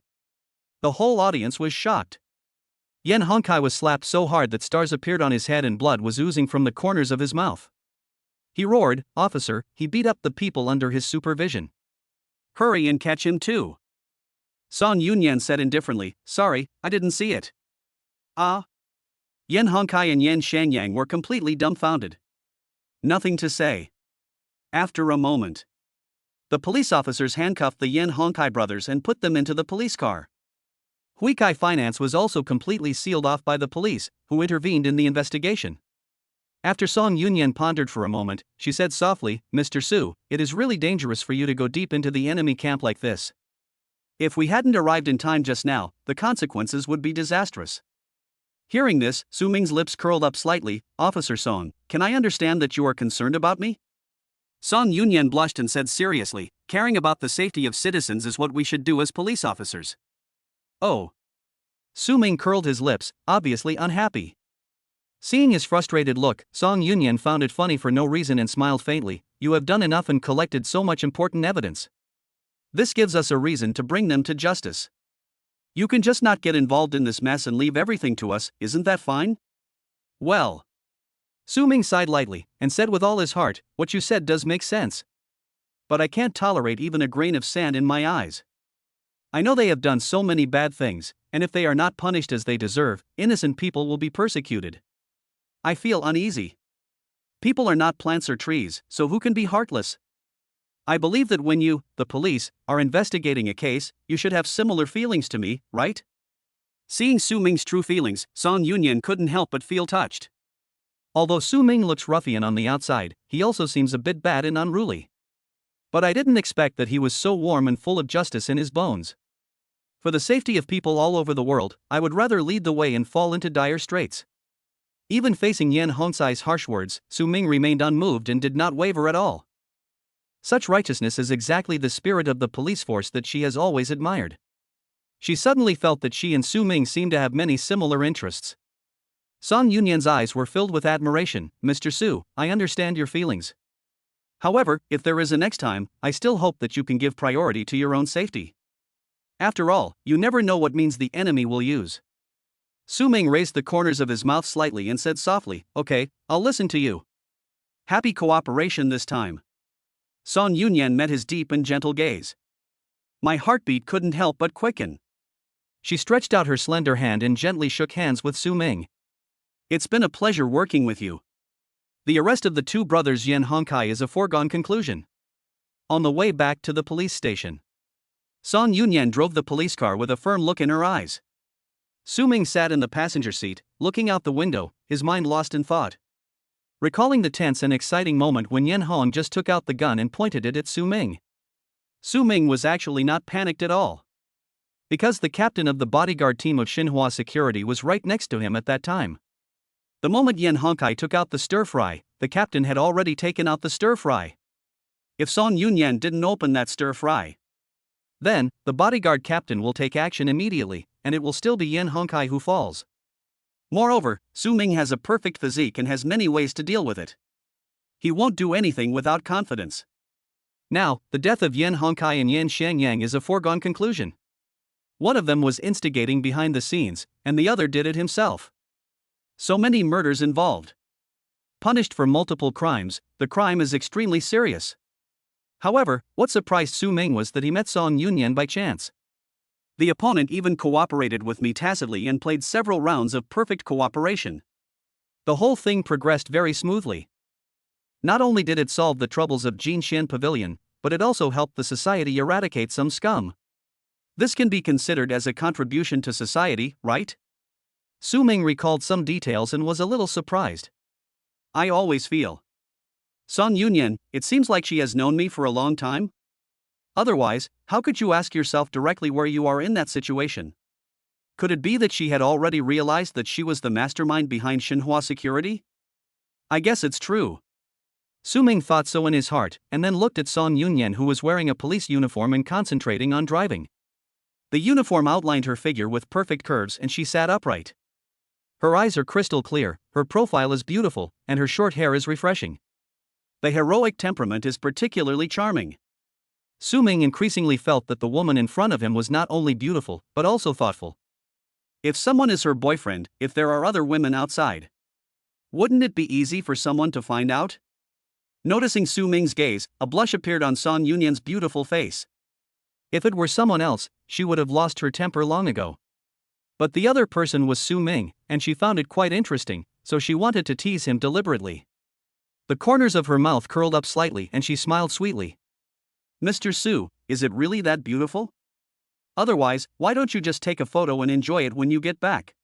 The whole audience was shocked. Yan Hongkai was slapped so hard that stars appeared on his head and blood was oozing from the corners of his mouth. He roared, "Officer," he beat up the people under his supervision.
Hurry and catch him too. Song Yunyan said indifferently, "Sorry, I didn't see it." Ah. Yan Hongkai and Yan Shangyang were completely dumbfounded. Nothing to say. After a moment, the police officers handcuffed the Yan Hongkai brothers and put them into the police car.
Huikai Finance was also completely sealed off by the police, who intervened in the investigation. After Song Yunyan pondered for a moment, she said softly, "Mr. Su, it is really dangerous for you to go deep into the enemy camp like this.
If we hadn't arrived in time just now, the consequences would be disastrous." Hearing this, Su Ming's lips curled up slightly. "Officer Song, can I understand that you are concerned about me?" Song Yunyan blushed and said seriously, "Caring about the safety of citizens is what we should do as police officers."
Oh. Su Ming curled his lips, obviously unhappy. Seeing his frustrated look, Song Yunyan found it funny for no reason and smiled faintly. "You have done enough and collected so much important evidence. This gives us a reason to bring them to justice. You can just not get involved in this mess and leave everything to us, isn't that fine?"
Well.
Su Ming sighed lightly, and said with all his heart, "What you said does make sense. But I can't tolerate even a grain of sand in my eyes. I know they have done so many bad things, and if they are not punished as they deserve, innocent people will be persecuted. I feel uneasy. People are not plants or trees, so who can be heartless?
I believe that when you, the police, are investigating a case, you should have similar feelings to me, right? Seeing Su Ming's true feelings, Song Yunyan couldn't help but feel touched.
Although Su Ming looks ruffian on the outside, he also seems a bit bad and unruly. But I didn't expect that he was so warm and full of justice in his bones. For the safety of people all over the world, I would rather lead the way and fall into dire straits. Even facing Yan Hongcai's harsh words, Su Ming remained unmoved and did not waver at all. Such righteousness is exactly the spirit of the police force that she has always admired. She suddenly felt that she and Su Ming seemed to have many similar interests. Song Yunyan's eyes were filled with admiration. Mr. Su, I understand your feelings. However, if there is a next time, I still hope that you can give priority to your own safety. After all, you never know what means the enemy will use. Su Ming raised the corners of his mouth slightly and said softly, Okay, I'll listen to you. Happy cooperation this time. Song Yunyan met his deep and gentle gaze. My heartbeat couldn't help but quicken. She stretched out her slender hand and gently shook hands with Su Ming.
It's been a pleasure working with you. The arrest of the two brothers Yan Hongcai is a foregone conclusion. On the way back to the police station, Song Yunyan drove the police car with a firm look in her eyes. Su Ming sat in the passenger seat, looking out the window, his mind lost in thought. Recalling the tense and exciting moment when Yan Hong just took out the gun and pointed it at Su Ming. Su Ming was actually not panicked at all. Because the captain of the bodyguard team of Xinhua Security was right next to him at that time. The moment Yan Hongcai took out the stir-fry, the captain had already taken out the stir-fry. If Song Yunyan didn't open that stir-fry, then the bodyguard captain will take action immediately, and it will still be Yan Hongcai who falls. Moreover, Su Ming has a perfect physique and has many ways to deal with it. He won't do anything without confidence. Now, the death of Yan Hongcai and Yan Xiangyang is a foregone conclusion. One of them was instigating behind the scenes, and the other did it himself. So many murders involved. Punished for multiple crimes, the crime is extremely serious. However, what surprised Su Ming was that he met Song Yunyan by chance. The opponent even cooperated with me tacitly and played several rounds of perfect cooperation. The whole thing progressed very smoothly. Not only did it solve the troubles of Jinxian Pavilion, but it also helped the society eradicate some scum. This can be considered as a contribution to society, right? Su Ming recalled some details and was a little surprised. I always feel. Song Yunyan, it seems like she has known me for a long time. Otherwise, how could you ask yourself directly where you are in that situation? Could it be that she had already realized that she was the mastermind behind Xinhua Security? I guess it's true. Su Ming thought so in his heart, and then looked at Song Yunyan, who was wearing a police uniform and concentrating on driving. The uniform outlined her figure with perfect curves and she sat upright. Her eyes are crystal clear, her profile is beautiful, and her short hair is refreshing. The heroic temperament is particularly charming. Su Ming increasingly felt that the woman in front of him was not only beautiful, but also thoughtful. If someone is her boyfriend, if there are other women outside, wouldn't it be easy for someone to find out? Noticing Su Ming's gaze, a blush appeared on Song Yunyan's beautiful face. If it were someone else, she would have lost her temper long ago. But the other person was Su Ming, and she found it quite interesting, so she wanted to tease him deliberately. The corners of her mouth curled up slightly and she smiled sweetly. Mr. Su, is it really that beautiful? Otherwise, why don't you just take a photo and enjoy it when you get back?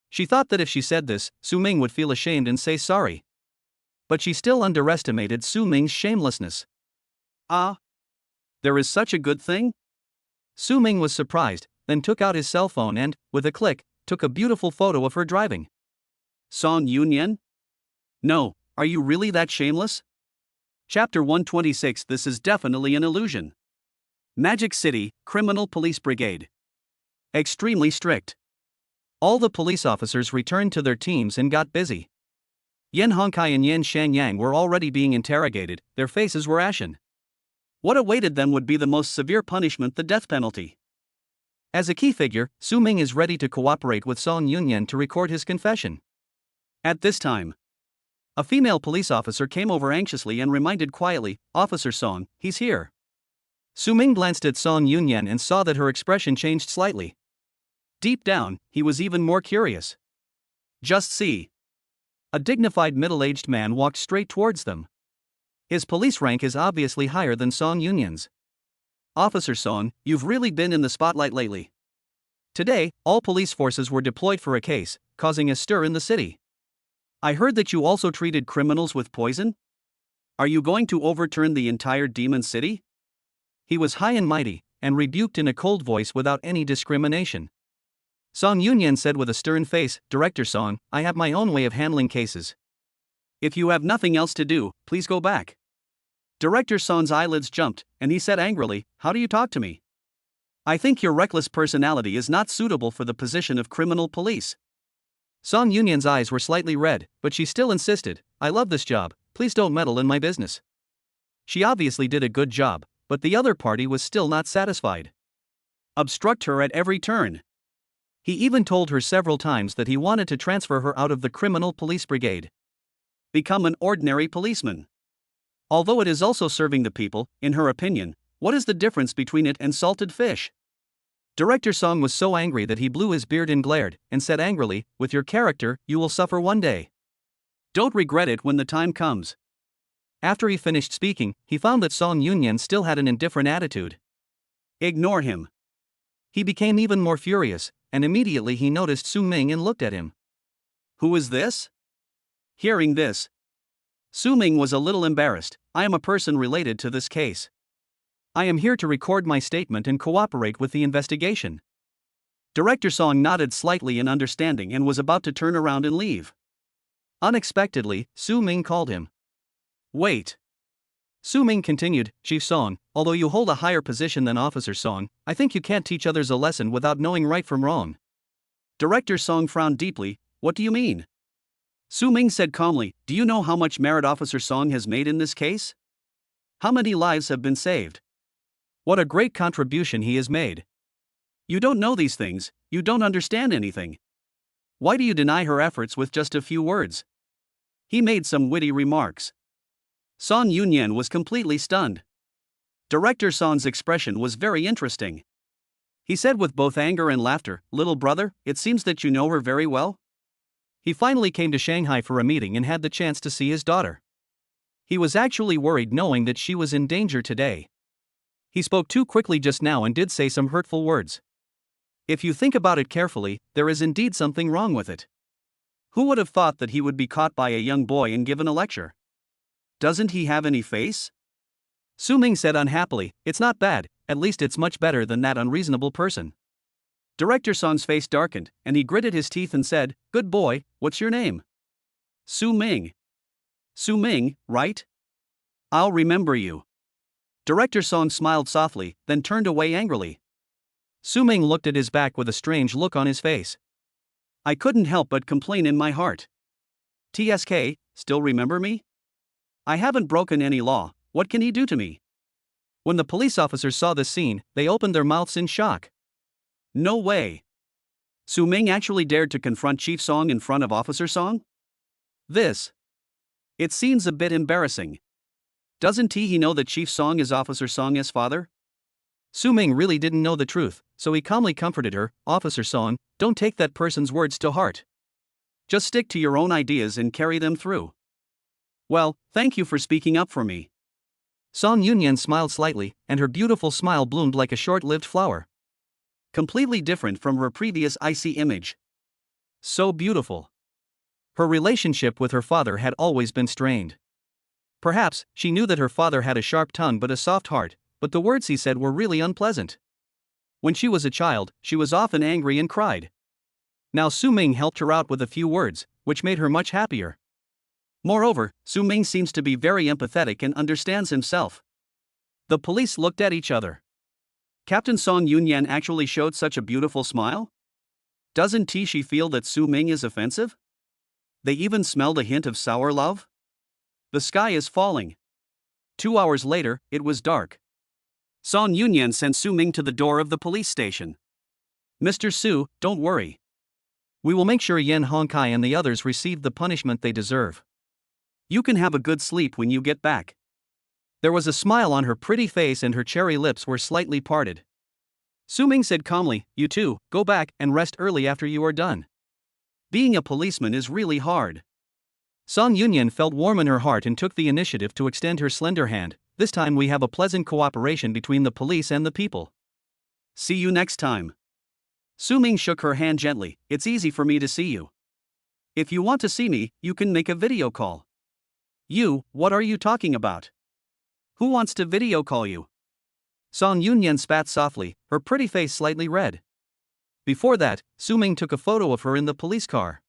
She thought that if she said this, Su Ming would feel ashamed and say sorry. But she still underestimated Su Ming's shamelessness. Ah, there is such a good thing? Su Ming was surprised, then took out his cell phone and, with a click, took a beautiful photo of her driving. Song Yunyan? No, are you really that shameless? Chapter 126. This is definitely an illusion. Magic City, Criminal Police Brigade. Extremely strict. All the police officers returned to their teams and got busy. Yan Hongcai and Yan Xiangyang were already being interrogated, their faces were ashen. What awaited them would be the most severe punishment, the death penalty. As a key figure, Su Ming is ready to cooperate with Song Yunyan to record his confession. At this time, a female police officer came over anxiously and reminded quietly, Officer Song, he's here. Su Ming glanced at Song Yunyan and saw that her expression changed slightly. Deep down, he was even more curious. Just see. A dignified middle-aged man walked straight towards them.
His police rank is obviously higher than Song Yunyin's. Officer Song, you've really been in the spotlight lately. Today, all police forces were deployed for a case, causing a stir in the city. I heard that you also treated criminals with poison? Are you going to overturn the entire demon city? He was high and mighty, and rebuked in a cold voice without any discrimination. Song Yunyan said with a stern face, Director Song, I have my own way of handling cases. If you have nothing else to do, please go back. Director Song's eyelids jumped, and he said angrily, How do you talk to me? I think your reckless personality is not suitable for the position of criminal police. Song Yunyan's eyes were slightly red, but she still insisted, I love this job, please don't meddle in my business. She obviously did a good job, but the other party was still not satisfied. Obstruct her at every turn. He even told her several times that he wanted to transfer her out of the criminal police brigade. Become an ordinary policeman. Although it is also serving the people, in her opinion, what is the difference between it and salted fish? Director Song was so angry that he blew his beard and glared, and said angrily, With your character, you will suffer one day. Don't regret it when the time comes. After he finished speaking, he found that Song Yunyan still had an indifferent attitude. Ignore him. He became even more furious, and immediately he noticed Su Ming and looked at him. Who is this? Hearing this, Su Ming was a little embarrassed. I am a person related to this case. I am here to record my statement and cooperate with the investigation. Director Song nodded slightly in understanding and was about to turn around and leave. Unexpectedly, Su Ming called him. Wait. Su Ming continued, Chief Song, although you hold a higher position than Officer Song, I think you can't teach others a lesson without knowing right from wrong. Director Song frowned deeply. What do you mean? Su Ming said calmly, Do you know how much merit Officer Song has made in this case? How many lives have been saved? What a great contribution he has made. You don't know these things, you don't understand anything. Why do you deny her efforts with just a few words? He made some witty remarks. Song Yunyan was completely stunned. Director Song's expression was very interesting. He said with both anger and laughter, Little brother, it seems that you know her very well? He finally came to Shanghai for a meeting and had the chance to see his daughter. He was actually worried knowing that she was in danger today. He spoke too quickly just now and did say some hurtful words. If you think about it carefully, there is indeed something wrong with it. Who would have thought that he would be caught by a young boy and given a lecture? Doesn't he have any face? Su Ming said unhappily, It's not bad, at least it's much better than that unreasonable person. Director Song's face darkened, and he gritted his teeth and said, Good boy, what's your name? Su Ming. Su Ming, right? I'll remember you. Director Song smiled softly, then turned away angrily. Su Ming looked at his back with a strange look on his face. I couldn't help but complain in my heart. TSK, still remember me? I haven't broken any law, what can he do to me? When the police officers saw this scene, they opened their mouths in shock. No way. Su Ming actually dared to confront Chief Song in front of Officer Song? It seems a bit embarrassing. Doesn't he know that Chief Song is Officer Song's father? Su Ming really didn't know the truth, so he calmly comforted her, Officer Song, don't take that person's words to heart. Just stick to your own ideas and carry them through. Well, thank you for speaking up for me. Song Yunyan smiled slightly, and her beautiful smile bloomed like a short-lived flower. Completely different from her previous icy image. So beautiful. Her relationship with her father had always been strained. Perhaps, she knew that her father had a sharp tongue but a soft heart, but the words he said were really unpleasant. When she was a child, she was often angry and cried. Now Su Ming helped her out with a few words, which made her much happier. Moreover, Su Ming seems to be very empathetic and understands himself. The police looked at each other. Captain Song Yunyan actually showed such a beautiful smile? Doesn't she feel that Su Ming is offensive? They even smelled a hint of sour love? The sky is falling. 2 hours later, it was dark. Song Yunyan sent Su Ming to the door of the police station. Mr. Su, don't worry. We will make sure Yen Hongkai and the others receive the punishment they deserve. You can have a good sleep when you get back. There was a smile on her pretty face and her cherry lips were slightly parted. Su Ming said calmly, You too, go back and rest early after you are done. Being a policeman is really hard. Song Yunyan felt warm in her heart and took the initiative to extend her slender hand. This time we have a pleasant cooperation between the police and the people.
See you next time. Su Ming shook her hand gently. It's easy for me to see you. If you want to see me, you can make a video call. You, what are you talking about? Who wants to video call you?
Song Yunyan spat softly, her pretty face slightly red. Before that, Su Ming took a photo of her in the police car.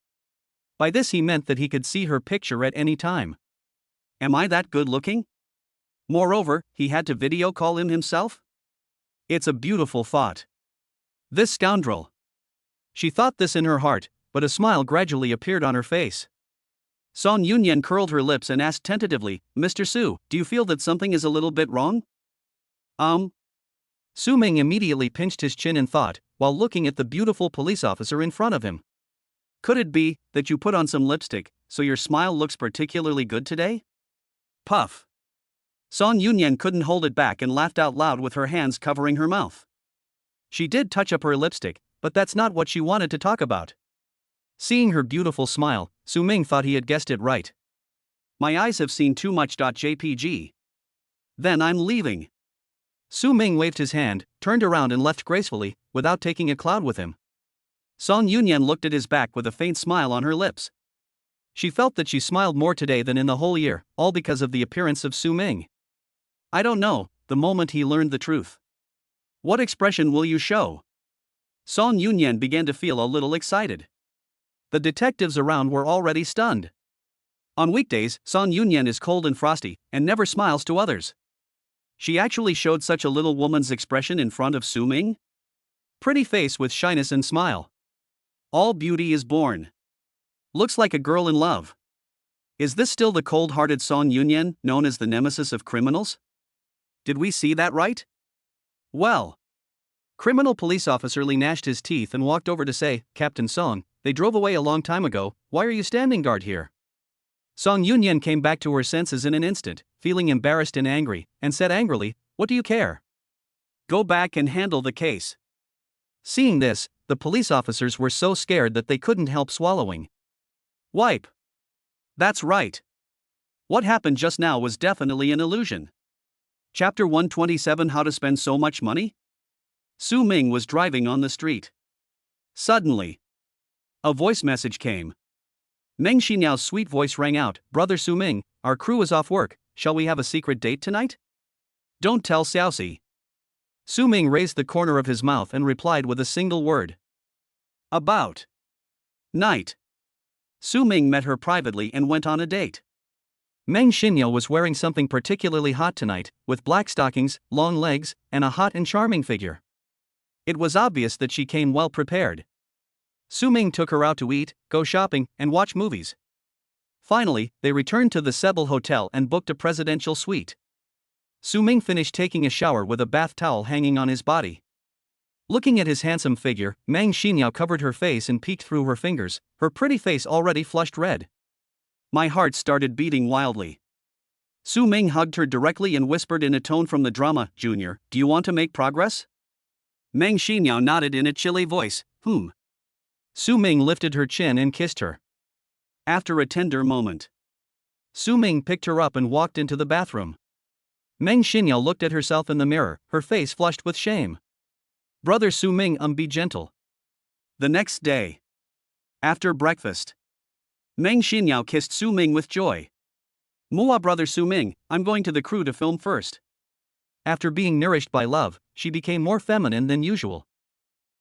By this he meant that he could see her picture at any time.
Am I that good looking? Moreover, he had to video call him himself? It's a beautiful thought. This scoundrel.
She thought this in her heart, but a smile gradually appeared on her face.
Song Yunyan curled her lips and asked tentatively, Mr. Su, do you feel that something is a little bit wrong?
Su Ming immediately pinched his chin in thought, while looking at the beautiful police officer in front of him.
Could it be that you put on some lipstick, so your smile looks particularly good today? Puff. Song Yunyan couldn't hold it back and laughed out loud with her hands covering her mouth.
She did touch up her lipstick, but that's not what she wanted to talk about. Seeing her beautiful smile, Su Ming thought he had guessed it right.
My eyes have seen too much. JPG. Then I'm leaving.
Su Ming waved his hand, turned around and left gracefully, without taking a cloud with him.
Song Yunyan looked at his back with a faint smile on her lips.
She felt that she smiled more today than in the whole year, all because of the appearance of Su Ming.
I don't know, the moment he learned the truth. What expression will you show? Song Yunyan began to feel a little excited.
The detectives around were already stunned.
On weekdays, Song Yunyan is cold and frosty, and never smiles to others. She actually showed such a little woman's expression in front of Su Ming?
Pretty face with shyness and smile.
All beauty is born. Looks like a girl in love. Is this still the cold-hearted Song Yunyan, known as the nemesis of criminals? Did we see that right? Well.
Criminal police officer Li gnashed his teeth and walked over to say, Captain Song, they drove away a long time ago, why are you standing guard here? Song Yunyan came back to her senses in an instant, feeling embarrassed and angry, and said angrily, what do you care?
Go back and handle the case.
Seeing this, the police officers were so scared that they couldn't help swallowing.
Wipe. That's right. What happened just now was definitely an illusion. Chapter 127 How to Spend So Much Money? Su Ming was driving on the street. Suddenly, a voice message came. Meng Xiniao's sweet voice rang out, Brother Su Ming, our crew is off work, shall we have a secret date tonight? Don't tell Xiaoxi.
Su Ming raised the corner of his mouth and replied with a single word.
About. Night. Su Ming met her privately and went on a date.
Meng Xiniao was wearing something particularly hot tonight, with black stockings, long legs, and a hot and charming figure. It was obvious that she came well prepared. Su Ming took her out to eat, go shopping, and watch movies. Finally, they returned to the Sebel Hotel and booked a presidential suite. Su Ming finished taking a shower with a bath towel hanging on his body. Looking at his handsome figure, Meng Xiniao covered her face and peeked through her fingers, her pretty face already flushed red.
My heart started beating wildly. Su Ming hugged her directly and whispered in a tone from the drama, Junior, do you want to make progress? Meng Xiniao nodded in a chilly voice,
Su Ming lifted her chin and kissed her.
After a tender moment,
Su Ming picked her up and walked into the bathroom. Meng Xiniao looked at herself in the mirror, her face flushed with shame. Brother Su Ming, be gentle.
The next day, after breakfast, Meng Xiniao kissed Su Ming with joy. Mua brother Su Ming, I'm going to the crew to film first.
After being nourished by love, she became more feminine than usual.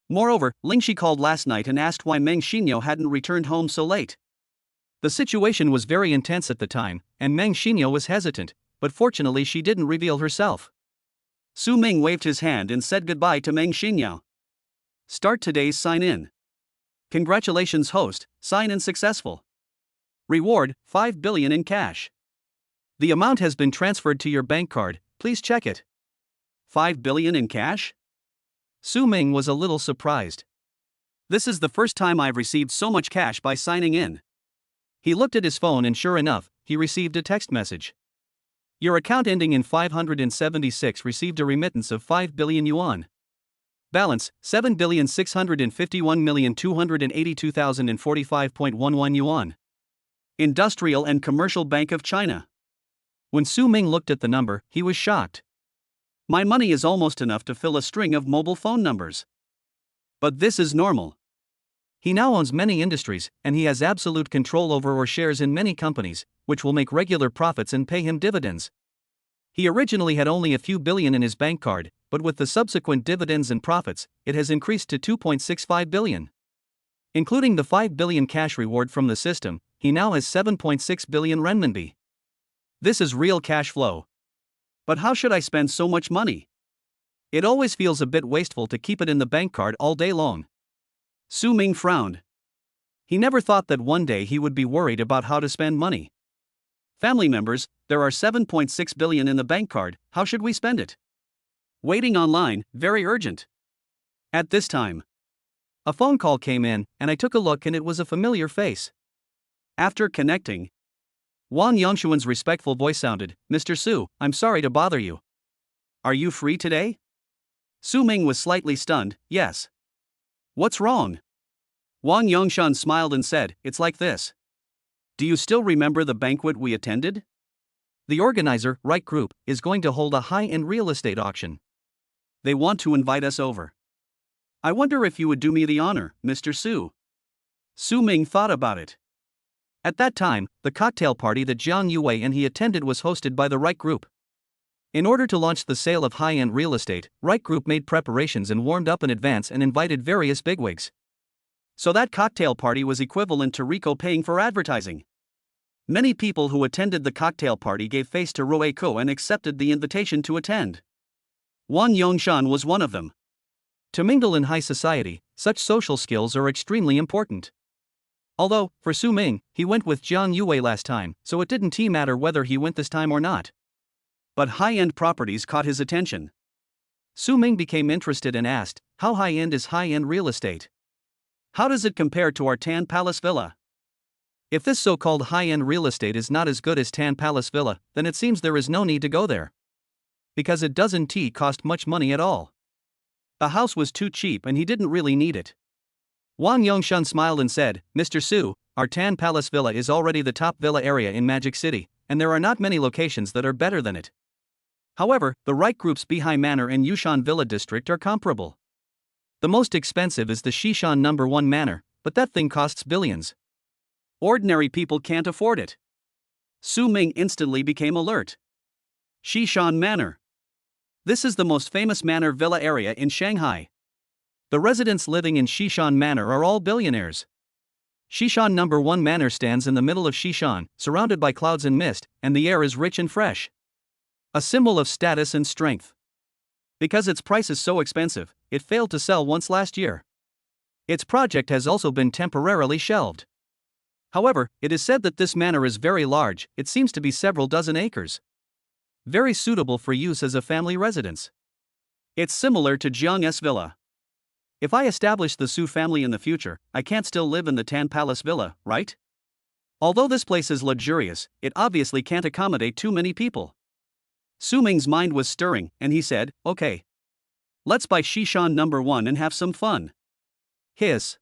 Moreover, Lingxi called last night and asked why Meng Xiniao hadn't returned home so late.
The situation was very intense at the time, and Meng Xiniao was hesitant, but fortunately she didn't reveal herself.
Su Ming waved his hand and said goodbye to Meng Xiniao. Start today's sign-in. Congratulations host, sign-in successful. Reward, 5 billion in cash.
The amount has been transferred to your bank card, please check it.
5 billion in cash?
Su Ming was a little surprised.
This is the first time I've received so much cash by signing in.
He looked at his phone and sure enough, he received a text message. Your account ending in 576 received a remittance of 5 billion yuan. Balance, 7,651,282,045.11 yuan.
Industrial and Commercial Bank of China.
When Su Ming looked at the number, he was shocked.
My money is almost enough to fill a string of mobile phone numbers. But this is normal.
He now owns many industries, and he has absolute control over or shares in many companies, which will make regular profits and pay him dividends. He originally had only a few billion in his bank card, but with the subsequent dividends and profits, it has increased to 2.65 billion. Including the 5 billion cash reward from the system, he now has 7.6 billion renminbi.
This is real cash flow. But how should I spend so much money?
It always feels a bit wasteful to keep it in the bank card all day long.
Su Ming frowned. He never thought that one day he would be worried about how to spend money. Family members, there are 7.6 billion in the bank card, how should we spend it? Waiting online, very urgent. At this time,
a phone call came in, and I took a look and it was a familiar face.
After connecting,
Wang Yongshuan's respectful voice sounded, "Mr. Su, I'm sorry to bother you.
Are you free today?" Su Ming was slightly stunned, "Yes." "What's wrong?" Wang Yongshan smiled and said, "It's like this. Do you still remember the banquet we attended?
The organizer, Right Group, is going to hold a high-end real estate auction.
They want to invite us over. I wonder if you would do me the honor, Mr. Su." Su Ming thought about it.
At that time, the cocktail party that Jiang Yue and he attended was hosted by the Right Group. In order to launch the sale of high-end real estate, Right Group made preparations and warmed up in advance and invited various bigwigs.
So that cocktail party was equivalent to Rico paying for advertising. Many people who attended the cocktail party gave face to Roeko and accepted the invitation to attend. Wang Yongshan was one of them.
To mingle in high society, such social skills are extremely important. Although, for Su Ming, he went with Jiang Yue last time, so it didn't matter whether he went this time or not.
But high-end properties caught his attention.
Su Ming became interested and asked, "How high-end is high-end real estate?
How does it compare to our Tan Palace Villa?"
If this so-called high-end real estate is not as good as Tan Palace Villa, then it seems there is no need to go there. Because it doesn't cost much money at all.
The house was too cheap and he didn't really need it.
Wang Yongshan smiled and said, "Mr. Su, our Tan Palace Villa is already the top villa area in Magic City, and there are not many locations that are better than it. However, the Right Group's Bihai Manor and Yushan Villa District are comparable. The most expensive is the Shishan No. 1 Manor, but that thing costs billions.
Ordinary people can't afford it." Su Ming instantly became alert. Shishan Manor. This is the most famous manor villa area in Shanghai.
The residents living in Shishan Manor are all billionaires. Shishan No. 1 Manor stands in the middle of Shishan, surrounded by clouds and mist, and the air is rich and fresh. A symbol of status and strength. Because its price is so expensive, it failed to sell once last year. Its project has also been temporarily shelved. However, it is said that this manor is very large, it seems to be several dozen acres. Very suitable for use as a family residence.
It's similar to Jiang's villa. If I establish the Su family in the future, I can't still live in the Tan Palace Villa, right? Although this place is luxurious, it obviously can't accommodate too many people. Su Ming's mind was stirring, and he said, "Okay. Let's buy Shishan No. 1 and have some fun."
Hiss.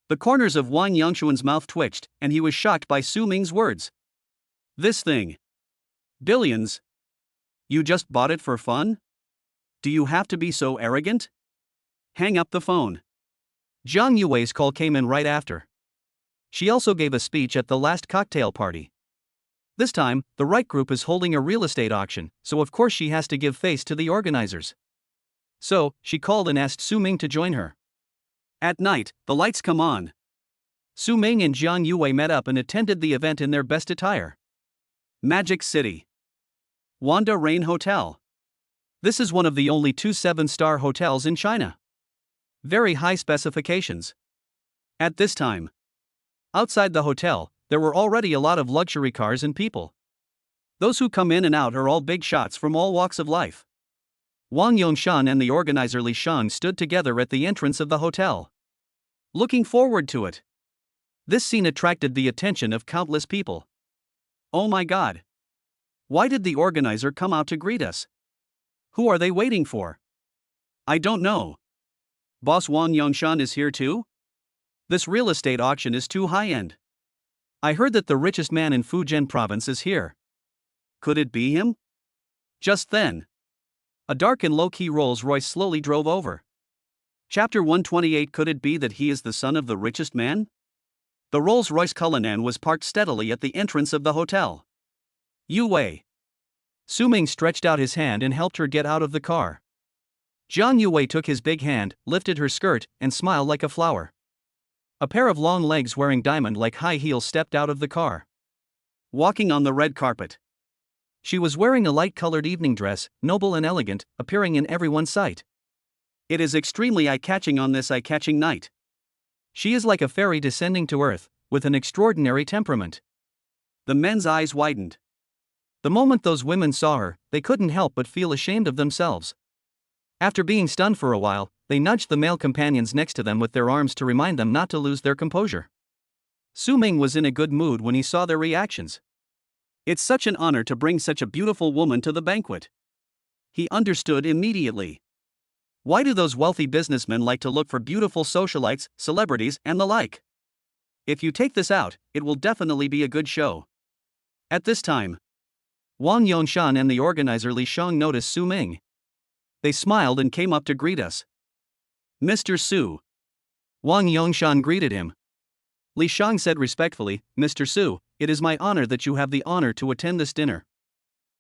The corners of Wang Yongshuan's mouth twitched, and he was shocked by Su Ming's words. "This thing. Billions. You just bought it for fun? Do you have to be so arrogant?" Hang up the phone.
Jiang Yue's call came in right after. She also gave a speech at the last cocktail party. This time, the Right Group is holding a real estate auction, so of course she has to give face to the organizers. So, she called and asked Su Ming to join her.
At night, the lights come on.
Su Ming and Jiang Yue met up and attended the event in their best attire.
Magic City. Wanda Rain Hotel.
This is one of the only 2 7-star hotels in China. Very high specifications.
At this time,
outside the hotel, there were already a lot of luxury cars and people.
Those who come in and out are all big shots from all walks of life.
Wang Yongshan and the organizer Li Shang stood together at the entrance of the hotel,
looking forward to it.
This scene attracted the attention of countless people.
Oh my God! Why did the organizer come out to greet us? Who are they waiting for? I don't know. Boss Wang Yongshan is here too? This real estate auction is too high-end.
I heard that the richest man in Fujian province is here.
Could it be him?
Just then, a dark and low-key Rolls-Royce slowly drove over.
Chapter 128. Could it be that he is the son of the richest man? The Rolls-Royce Cullinan was parked steadily at the entrance of the hotel.
Yu Wei. Su Ming stretched out his hand and helped her get out of the car. Jiang Yu Wei took his big hand, lifted her skirt, and smiled like a flower. A pair of long legs wearing diamond-like high heels stepped out of the car.
Walking on the red carpet.
She was wearing a light-colored evening dress, noble and elegant, appearing in everyone's sight.
It is extremely eye-catching on this eye-catching night.
She is like a fairy descending to earth, with an extraordinary temperament.
The men's eyes widened.
The moment those women saw her, they couldn't help but feel ashamed of themselves. After being stunned for a while, they nudged the male companions next to them with their arms to remind them not to lose their composure. Su Ming was in a good mood when he saw their reactions.
It's such an honor to bring such a beautiful woman to the banquet. He understood immediately. Why do those wealthy businessmen like to look for beautiful socialites, celebrities, and the like? If you take this out, it will definitely be a good show. At this time,
Wang Yongshan and the organizer Li Shang noticed Su Ming. They smiled and came up to greet us.
Mr. Su.
Wang Yongshan greeted him. Li Shang said respectfully, Mr. Su, it is my honor that you have the honor to attend this dinner.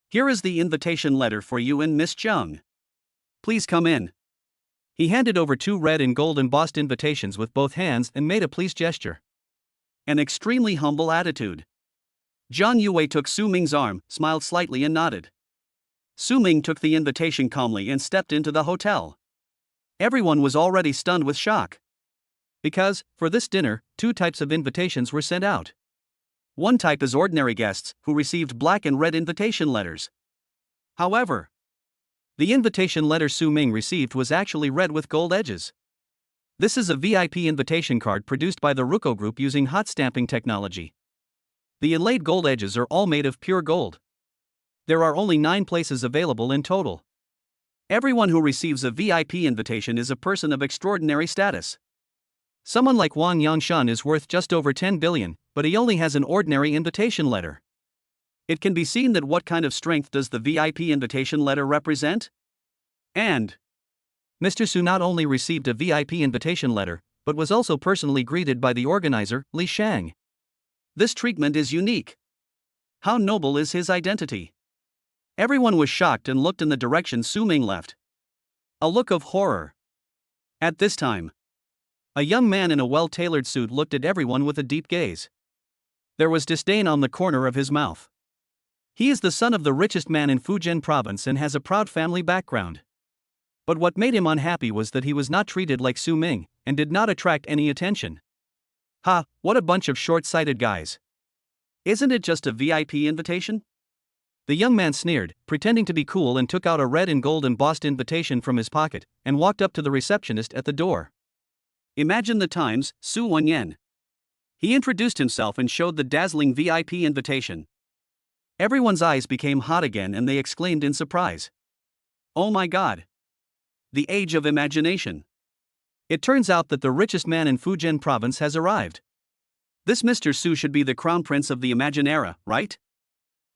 Here is the invitation letter for you and Miss Chung. Please come in.
He handed over 2 red and gold embossed invitations with both hands and made a pleased gesture.
An extremely humble attitude. Jiang Yu Wei took Su Ming's arm, smiled slightly and nodded. Su Ming took the invitation calmly and stepped into the hotel. Everyone was already stunned with shock.
Because, for this dinner, 2 types of invitations were sent out.
One type is ordinary guests, who received black and red invitation letters. However,
the invitation letter Su Ming received was actually red with gold edges. This is a VIP invitation card produced by the Ruko Group using hot stamping technology. The inlaid gold edges are all made of pure gold. There are only 9 places available in total.
Everyone who receives a VIP invitation is a person of extraordinary status.
Someone like Wang Yongshan is worth just over 10 billion, but he only has an ordinary invitation letter.
It can be seen that what kind of strength does the VIP invitation letter represent? And
Mr. Su not only received a VIP invitation letter, but was also personally greeted by the organizer, Li Shang.
This treatment is unique. How noble is his identity? Everyone was shocked and looked in the direction Su Ming left. A look of horror. At this time,
a young man in a well-tailored suit looked at everyone with a deep gaze. There was disdain on the corner of his mouth. He is the son of the richest man in Fujian province and has a proud family background. But what made him unhappy was that he was not treated like Su Ming, and did not attract any attention.
Ha, what a bunch of short-sighted guys. Isn't it just a VIP invitation?
The young man sneered, pretending to be cool, and took out a red and gold embossed invitation from his pocket, and walked up to the receptionist at the door.
Imagine the times, Su Wenyan. He introduced himself and showed the dazzling VIP invitation. Everyone's eyes became hot again and they exclaimed in surprise. Oh my God! The age of imagination.
It turns out that the richest man in Fujian province has arrived.
This Mr. Su should be the crown prince of the Imagine era, right?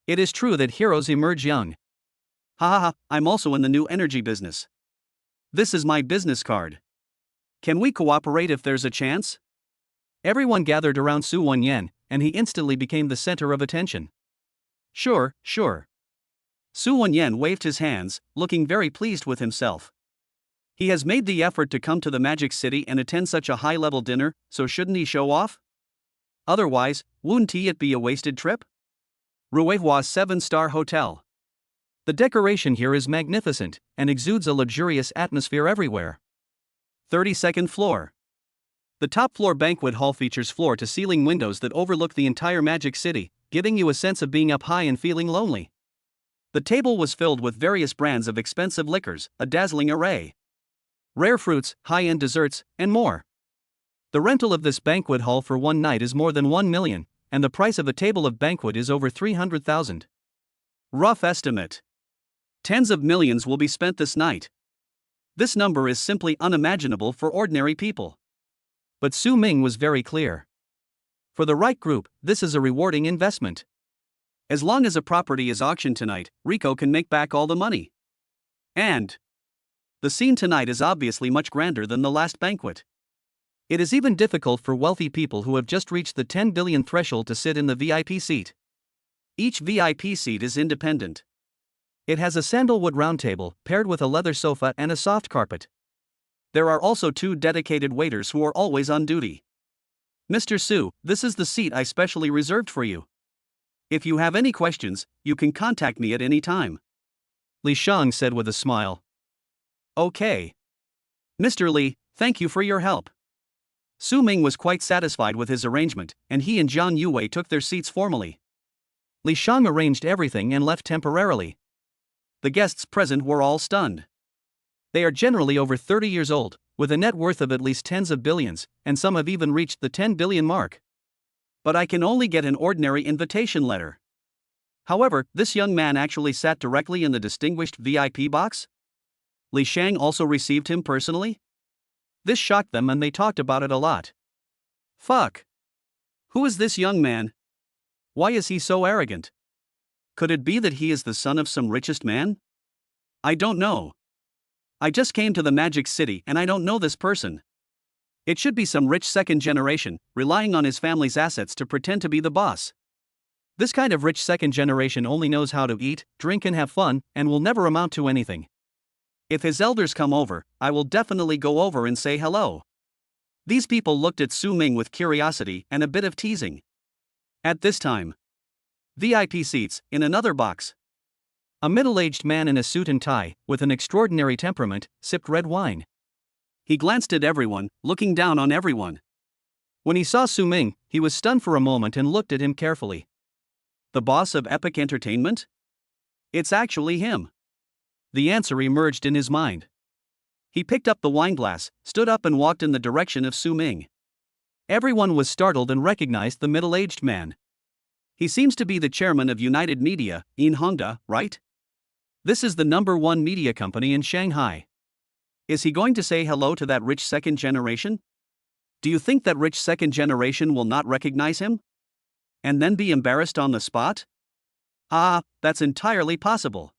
It is true that heroes emerge young.
Ha ha ha, I'm also in the new energy business. This is my business card. Can we cooperate if there's a chance?
Everyone gathered around Su Wenyan, and he instantly became the center of attention.
Sure, sure. Su Wenyan waved his hands, looking very pleased with himself. He has made the effort to come to the Magic City and attend such a high-level dinner, so shouldn't he show off? Otherwise, wouldn't it be a wasted trip? Ruehua 7-star Hotel.
The decoration here is magnificent, and exudes a luxurious atmosphere everywhere.
32nd floor. The top floor banquet hall features floor-to-ceiling windows that overlook the entire Magic City, giving you a sense of being up high and feeling lonely. The table was filled with various brands of expensive liquors, a dazzling array. Rare fruits, high-end desserts, and more. The rental of this banquet hall for one night is more than 1 million, and the price of a table of banquet is over 300,000. Rough estimate. Tens of millions will be spent this night. This number is simply unimaginable for ordinary people.
But Su Ming was very clear. For the right group, this is a rewarding investment.
As long as a property is auctioned tonight, Rico can make back all the money. And the scene tonight is obviously much grander than the last banquet.
It is even difficult for wealthy people who have just reached the 10 billion threshold to sit in the VIP seat.
Each VIP seat is independent.
It has a sandalwood round table, paired with a leather sofa and a soft carpet.
There are also 2 dedicated waiters who are always on duty. Mr. Su, this is the seat I specially reserved for you. If you have any questions, you can contact me at any time.
Li Shang said with a smile.
Okay. Mr. Li, thank you for your help. Su Ming was quite satisfied with his arrangement, and he and Zhang Yuwei took their seats formally.
Li Shang arranged everything and left temporarily.
The guests present were all stunned.
They are generally over 30 years old, with a net worth of at least tens of billions, and some have even reached the 10 billion mark.
But I can only get an ordinary invitation letter. However, this young man actually sat directly in the distinguished VIP box? Li Shang also received him personally? This shocked them and they talked about it a lot. Fuck. Who is this young man? Why is he so arrogant? Could it be that he is the son of some richest man? I don't know. I just came to the Magic City and I don't know this person. It should be some rich second generation, relying on his family's assets to pretend to be the boss.
This kind of rich second generation only knows how to eat, drink and have fun, and will never amount to anything.
If his elders come over, I will definitely go over and say hello. These people looked at Su Ming with curiosity and a bit of teasing. At this time, VIP seats, in another box.
A middle-aged man in a suit and tie, with an extraordinary temperament, sipped red wine.
He glanced at everyone, looking down on everyone.
When he saw Su Ming, he was stunned for a moment and looked at him carefully.
The boss of Epic Entertainment? It's actually him.
The answer emerged in his mind.
He picked up the wineglass, stood up and walked in the direction of Su Ming.
Everyone was startled and recognized the middle-aged man.
He seems to be the chairman of United Media, In Hongda, right?
This is the #1 media company in Shanghai.
Is he going to say hello to that rich second generation? Do you think that rich second generation will not recognize him? And then be embarrassed on the spot? Ah, that's entirely possible.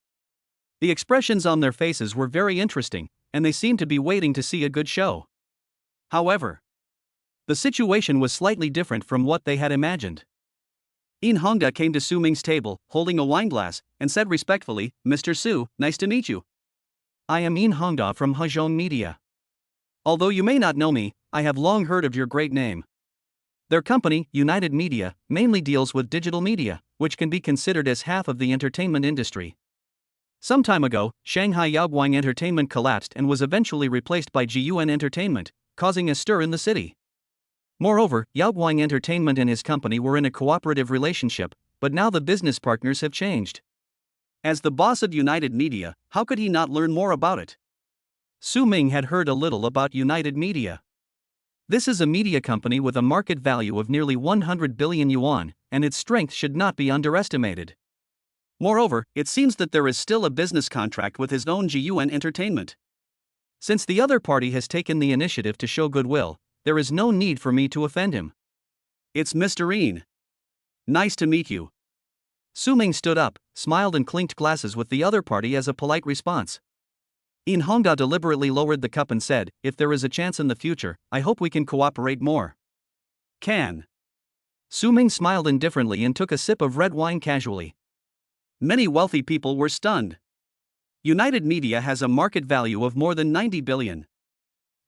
The expressions on their faces were very interesting, and they seemed to be waiting to see a good show.
However,
the situation was slightly different from what they had imagined.
In Hongda came to Su Ming's table, holding a wineglass, and said respectfully, "Mr. Su, nice to meet you.
I am In Hongda from Hezhong Media. Although you may not know me, I have long heard of your great name." Their company, United Media, mainly deals with digital media, which can be considered as half of the entertainment industry. Some time ago, Shanghai Yaoguang Entertainment collapsed and was eventually replaced by GUN Entertainment, causing a stir in the city. Moreover, Yaoguang Entertainment and his company were in a cooperative relationship, but now the business partners have changed.
As the boss of United Media, how could he not learn more about it?
Su Ming had heard a little about United Media. This is a media company with a market value of nearly 100 billion yuan, and its strength should not be underestimated.
Moreover, it seems that there is still a business contract with his own GUN Entertainment.
Since the other party has taken the initiative to show goodwill, there is no need for me to offend him.
It's Mr. In. Nice to meet you.
Su Ming stood up, smiled and clinked glasses with the other party as a polite response. In Hongda deliberately lowered the cup and said, "If there is a chance in the future, I hope we can cooperate more."
Can.
Su Ming smiled indifferently and took a sip of red wine casually.
Many wealthy people were stunned. United Media has a market value of more than 90 billion.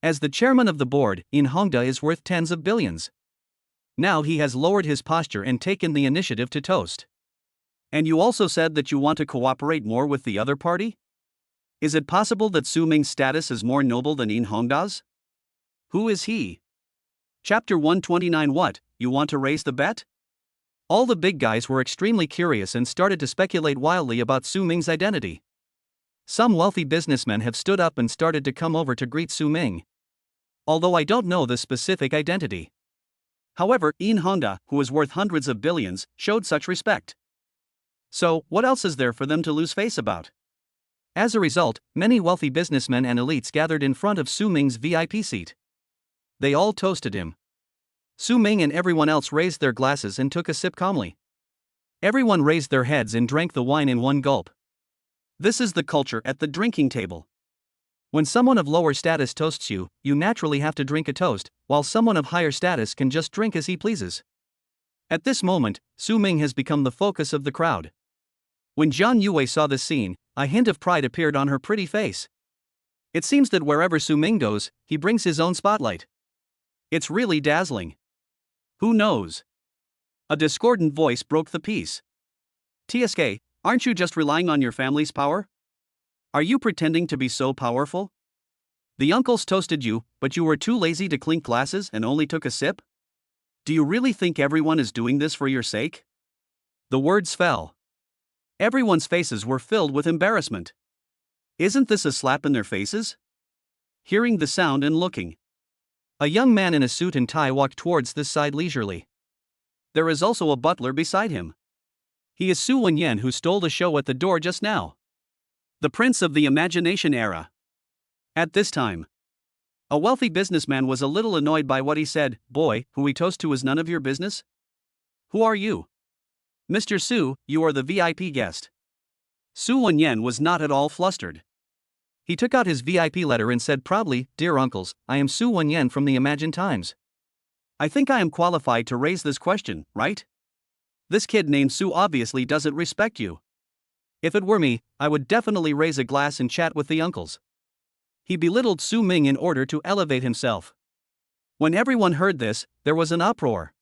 As the chairman of the board, In Hongda is worth tens of billions. Now he has lowered his posture and taken the initiative to toast.
And you also said that you want to cooperate more with the other party? Is it possible that Su Ming's status is more noble than In Hongda's? Who is he? Chapter 129. What, you want to raise the bet?
All the big guys were extremely curious and started to speculate wildly about Su Ming's identity. Some wealthy businessmen have stood up and started to come over to greet Su Ming. Although I don't know the specific identity.
However, In Hongda, who is worth hundreds of billions, showed such respect. So, what else is there for them to lose face about?
As a result, many wealthy businessmen and elites gathered in front of Su Ming's VIP seat. They all toasted him. Su Ming and everyone else raised their glasses and took a sip calmly. Everyone raised their heads and drank the wine in one gulp. This is the culture at the drinking table. When someone of lower status toasts you, you naturally have to drink a toast, while someone of higher status can just drink as he pleases. At this moment, Su Ming has become the focus of the crowd. When Zhang Yue saw this scene, a hint of pride appeared on her pretty face. It seems that wherever Su Ming goes, he brings his own spotlight. It's really dazzling. Who knows? A discordant voice broke the peace. TSK, aren't you just relying on your family's power? Are you pretending to be so powerful? The uncles toasted you, but you were too lazy to clink glasses and only took a sip? Do you really think everyone is doing this for your sake? The words fell. Everyone's faces were filled with embarrassment. Isn't this a slap in their faces? Hearing the sound and looking. A young man in a suit and tie walked towards this side leisurely. There is also a butler beside him. He is Su Wenyan, who stole the show at the door just now. The prince of the imagination era. At this time, a wealthy businessman was a little annoyed by what he said. Boy, who we toast to is none of your business? Who are you? Mr. Su, you are the VIP guest. Su Wenyan was not at all flustered. He took out his VIP letter and said proudly, Dear uncles, I am Su Wenyan from the Imagine Times. I think I am qualified to raise this question, right? This kid named Su obviously doesn't respect you. If it were me, I would definitely raise a glass and chat with the uncles. He belittled Su Ming in order to elevate himself. When everyone heard this, there was an uproar.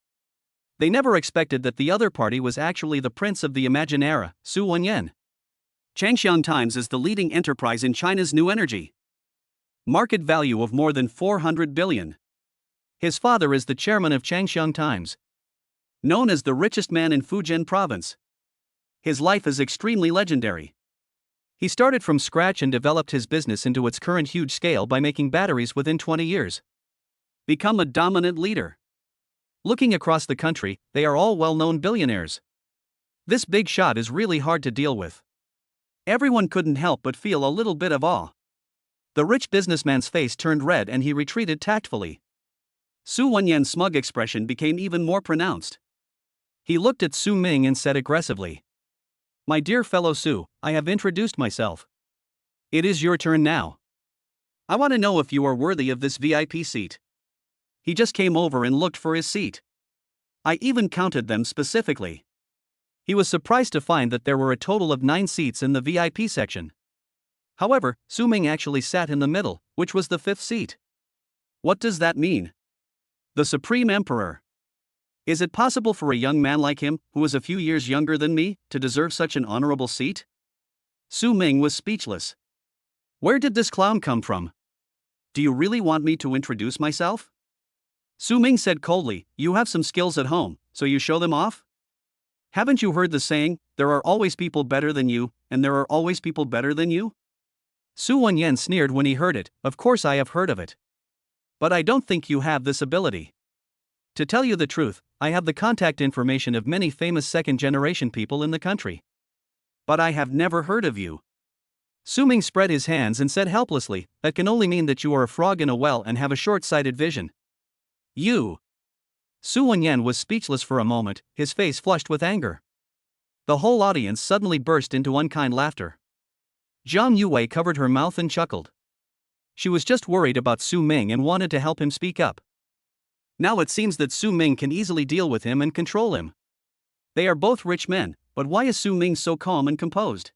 They never expected that the other party was actually the prince of the Imagine era, Su Wenyan. Changxiang Times is the leading enterprise in China's new energy. Market value of more than 400 billion. His father is the chairman of Changxiang Times. Known as the richest man in Fujian province. His life is extremely legendary. He started from scratch and developed his business into its current huge scale by making batteries within 20 years. Become a dominant leader. Looking across the country, they are all well-known billionaires. This big shot is really hard to deal with. Everyone couldn't help but feel a little bit of awe. The rich businessman's face turned red and he retreated tactfully. Su Wenyan's smug expression became even more pronounced. He looked at Su Ming and said aggressively, My dear fellow Su, I have introduced myself. It is your turn now. I want to know if you are worthy of this VIP seat. He just came over and looked for his seat. I even counted them specifically. He was surprised to find that there were a total of 9 seats in the VIP section. However, Su Ming actually sat in the middle, which was the 5th seat. What does that mean? The Supreme Emperor. Is it possible for a young man like him, who is a few years younger than me, to deserve such an honorable seat? Su Ming was speechless. Where did this clown come from? Do you really want me to introduce myself? Su Ming said coldly, You have some skills at home, so you show them off? Haven't you heard the saying, there are always people better than you, and there are always people better than you? Su Wenyan sneered when he heard it. Of course I have heard of it. But I don't think you have this ability. To tell you the truth, I have the contact information of many famous second-generation people in the country. But I have never heard of you. Su Ming spread his hands and said helplessly, That can only mean that you are a frog in a well and have a short-sighted vision. You. Su Wenyan was speechless for a moment, his face flushed with anger. The whole audience suddenly burst into unkind laughter. Zhang Yue covered her mouth and chuckled. She was just worried about Su Ming and wanted to help him speak up. Now it seems that Su Ming can easily deal with him and control him. They are both rich men, but why is Su Ming so calm and composed?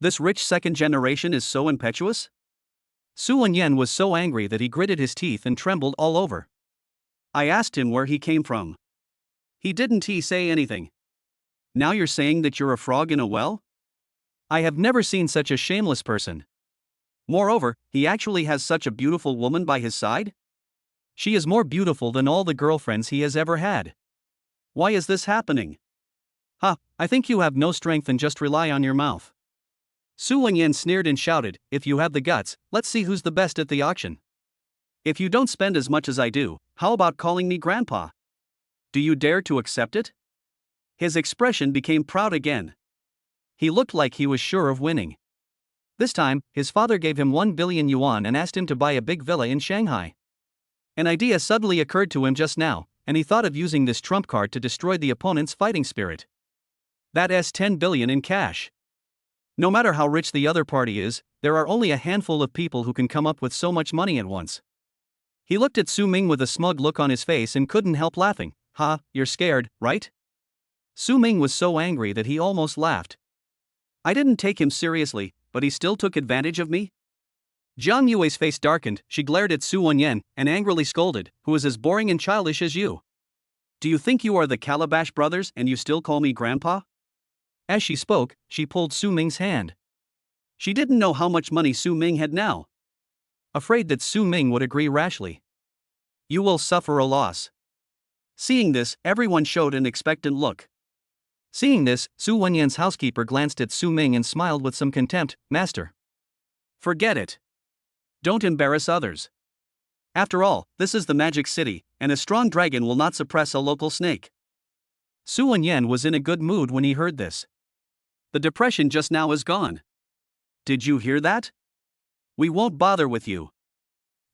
This rich second generation is so impetuous? Su Wenyan was so angry that he gritted his teeth and trembled all over. I asked him where he came from. Didn't he say anything? Now you're saying that you're a frog in a well? I have never seen such a shameless person. Moreover, he actually has such a beautiful woman by his side? She is more beautiful than all the girlfriends he has ever had. Why is this happening? I think you have no strength and just rely on your mouth. Su Wenyan sneered and shouted, If you have the guts, let's see who's the best at the auction. If you don't spend as much as I do, how about calling me grandpa? Do you dare to accept it? His expression became proud again. He looked like he was sure of winning. This time, his father gave him 1 billion yuan and asked him to buy a big villa in Shanghai. An idea suddenly occurred to him just now, and he thought of using this trump card to destroy the opponent's fighting spirit. That's 10 billion in cash. No matter how rich the other party is, there are only a handful of people who can come up with so much money at once. He looked at Su Ming with a smug look on his face and couldn't help laughing. Ha, you're scared, right? Su Ming was so angry that he almost laughed. I didn't take him seriously, but he still took advantage of me? Jiang Yue's face darkened. She glared at Su Wenyan and angrily scolded, "Who is as boring and childish as you? Do you think you are the Calabash brothers and you still call me grandpa?" As she spoke, she pulled Su Ming's hand. She didn't know how much money Su Ming had now. Afraid that Su Ming would agree rashly. You will suffer a loss. Seeing this, everyone showed an expectant look. Seeing this, Su Wenyan's housekeeper glanced at Su Ming and smiled with some contempt. Master. Forget it. Don't embarrass others. After all, this is the Magic City, and a strong dragon will not suppress a local snake. Su Wenyan was in a good mood when he heard this. The depression just now is gone. Did you hear that? We won't bother with you.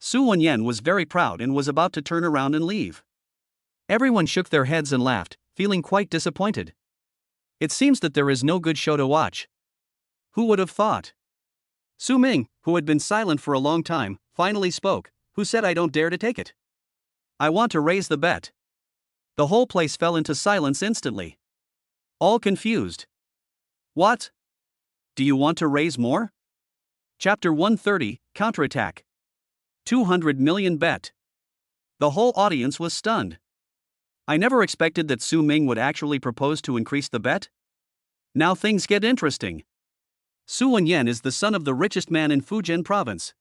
Su Wenyan was very proud and was about to turn around and leave. Everyone shook their heads and laughed, feeling quite disappointed. It seems that there is no good show to watch. Who would have thought? Su Ming, who had been silent for a long time, finally spoke. Who said I don't dare to take it? I want to raise the bet. The whole place fell into silence instantly. All confused. What? Do you want to raise more? Chapter 130, Counterattack. 200 million bet. The whole audience was stunned. I never expected that Su Ming would actually propose to increase the bet. Now things get interesting. Su Wenyan is the son of the richest man in Fujian province.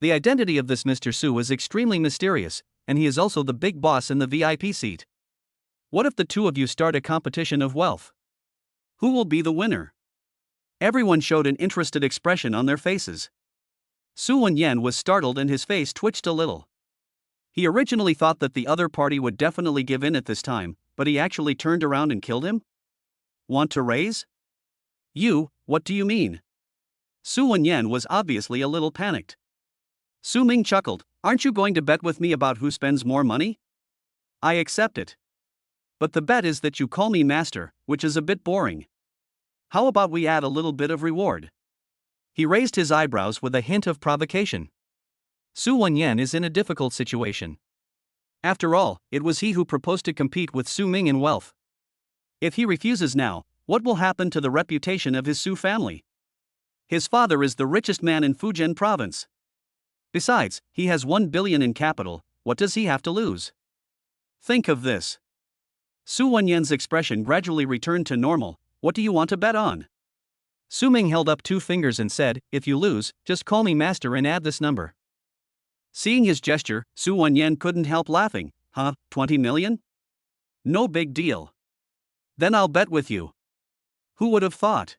The identity of this Mr. Su is extremely mysterious, and he is also the big boss in the VIP seat. What if the two of you start a competition of wealth? Who will be the winner? Everyone showed an interested expression on their faces. Su Wenyan was startled and his face twitched a little. He originally thought that the other party would definitely give in at this time, but he actually turned around and killed him? Want to raise? You, what do you mean? Su Wenyan was obviously a little panicked. Su Ming chuckled. Aren't you going to bet with me about who spends more money? I accept it. But the bet is that you call me master, which is a bit boring. How about we add a little bit of reward? He raised his eyebrows with a hint of provocation. Su Wenyan is in a difficult situation. After all, it was he who proposed to compete with Su Ming in wealth. If he refuses now, what will happen to the reputation of his Su family? His father is the richest man in Fujian province. Besides, he has 1 billion in capital. What does he have to lose? Think of this. Su Wenyan's expression gradually returned to normal. What do you want to bet on? Su Ming held up 2 fingers and said, if you lose, just call me master and add this number. Seeing his gesture, Su Wenyan couldn't help laughing. 20 million? No big deal. Then I'll bet with you. Who would have thought?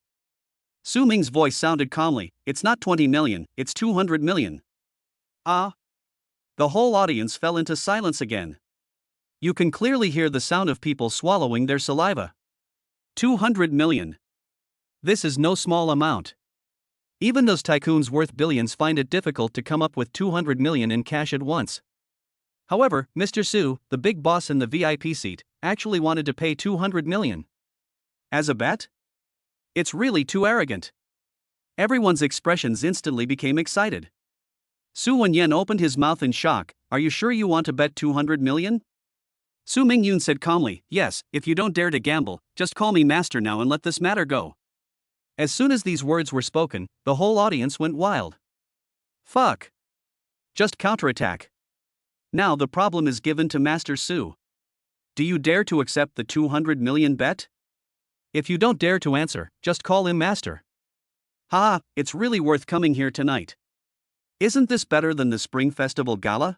Su Ming's voice sounded calmly. It's not 20 million, it's 200 million. Ah? The whole audience fell into silence again. You can clearly hear the sound of people swallowing their saliva. 200 million. This is no small amount. Even those tycoons worth billions find it difficult to come up with 200 million in cash at once. However, Mr. Su, the big boss in the VIP seat, actually wanted to pay 200 million. As a bet? It's really too arrogant. Everyone's expressions instantly became excited. Su Wenyan opened his mouth in shock. Are you sure you want to bet 200 million? Su Mingyun said calmly, yes, if you don't dare to gamble, just call me master now and let this matter go. As soon as these words were spoken, the whole audience went wild. Fuck. Just counterattack. Now the problem is given to Master Su. Do you dare to accept the 200 million bet? If you don't dare to answer, just call him master. Ha, it's really worth coming here tonight. Isn't this better than the Spring Festival Gala?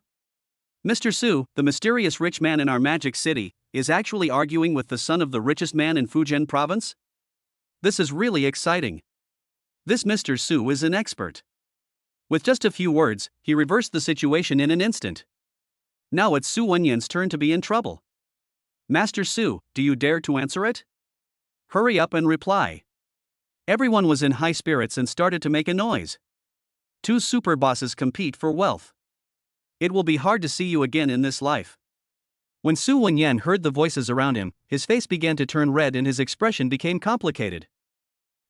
Mr. Su, the mysterious rich man in our Magic City, is actually arguing with the son of the richest man in Fujian province? This is really exciting. This Mr. Su is an expert. With just a few words, he reversed the situation in an instant. Now it's Su Wenyan's turn to be in trouble. Master Su, do you dare to answer it? Hurry up and reply. Everyone was in high spirits and started to make a noise. 2 super bosses compete for wealth. It will be hard to see you again in this life. When Su Wenyan heard the voices around him, his face began to turn red and his expression became complicated.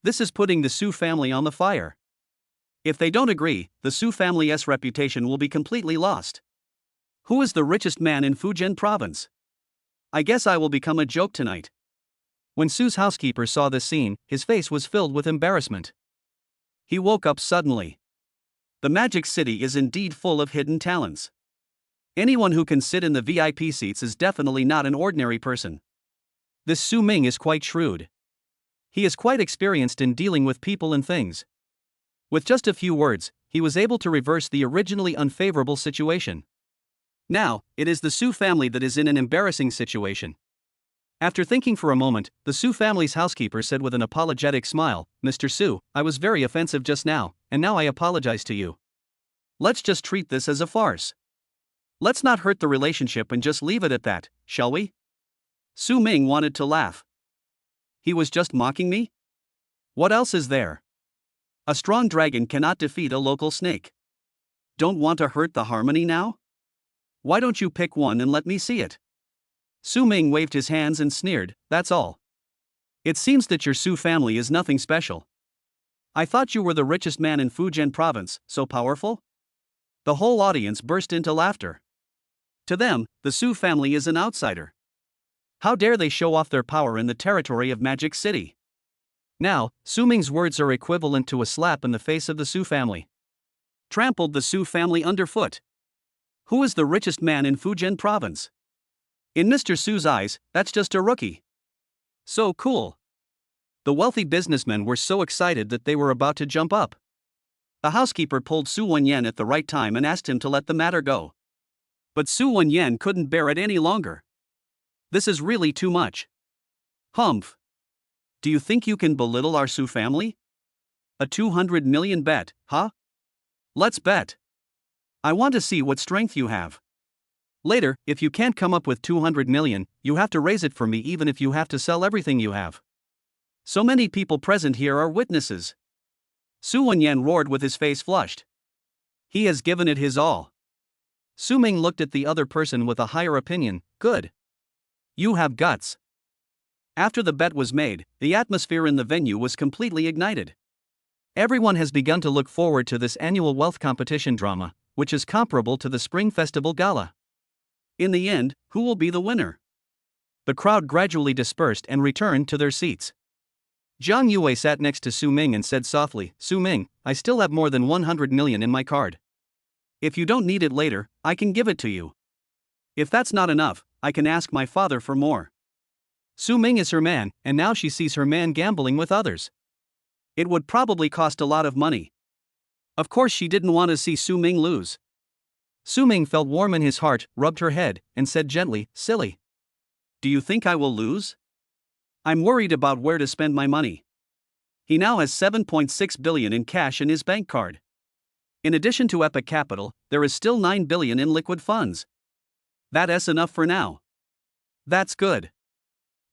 This is putting the Su family on the fire. If they don't agree, the Su family's reputation will be completely lost. Who is the richest man in Fujian province? I guess I will become a joke tonight. When Su's housekeeper saw this scene, his face was filled with embarrassment. He woke up suddenly. The Magic City is indeed full of hidden talents. Anyone who can sit in the VIP seats is definitely not an ordinary person. This Su Ming is quite shrewd. He is quite experienced in dealing with people and things. With just a few words, he was able to reverse the originally unfavorable situation. Now, it is the Su family that is in an embarrassing situation. After thinking for a moment, the Su family's housekeeper said with an apologetic smile, "Mr. Su, I was very offensive just now, and now I apologize to you. Let's just treat this as a farce. Let's not hurt the relationship and just leave it at that, shall we?" Su Ming wanted to laugh. He was just mocking me? What else is there? A strong dragon cannot defeat a local snake. Don't want to hurt the harmony now? Why don't you pick one and let me see it? Su Ming waved his hands and sneered, "That's all. It seems that your Su family is nothing special. I thought you were the richest man in Fujian province, so powerful?" The whole audience burst into laughter. To them, the Su family is an outsider. How dare they show off their power in the territory of Magic City? Now, Su Ming's words are equivalent to a slap in the face of the Su family. Trampled the Su family underfoot. Who is the richest man in Fujian province? In Mr. Su's eyes, that's just a rookie. So cool. The wealthy businessmen were so excited that they were about to jump up. The housekeeper pulled Su Wenyan at the right time and asked him to let the matter go. But Su Wenyan couldn't bear it any longer. This is really too much. Humph. Do you think you can belittle our Su family? A 200 million bet, huh? Let's bet. I want to see what strength you have. Later, if you can't come up with 200 million, you have to raise it for me even if you have to sell everything you have. So many people present here are witnesses. Su Wenyan roared with his face flushed. He has given it his all. Su Ming looked at the other person with a higher opinion. Good. You have guts. After the bet was made, the atmosphere in the venue was completely ignited. Everyone has begun to look forward to this annual wealth competition drama, which is comparable to the Spring Festival Gala. In the end, who will be the winner? The crowd gradually dispersed and returned to their seats. Zhang Yue sat next to Su Ming and said softly, "Su Ming, I still have more than 100 million in my card. If you don't need it later, I can give it to you. If that's not enough, I can ask my father for more." Su Ming is her man, and now she sees her man gambling with others. It would probably cost a lot of money. Of course, she didn't want to see Su Ming lose. Su Ming felt warm in his heart, rubbed her head, and said gently, "Silly. Do you think I will lose? I'm worried about where to spend my money." He now has 7.6 billion in cash in his bank card. In addition to Epic Capital, there is still 9 billion in liquid funds. That's enough for now. That's good.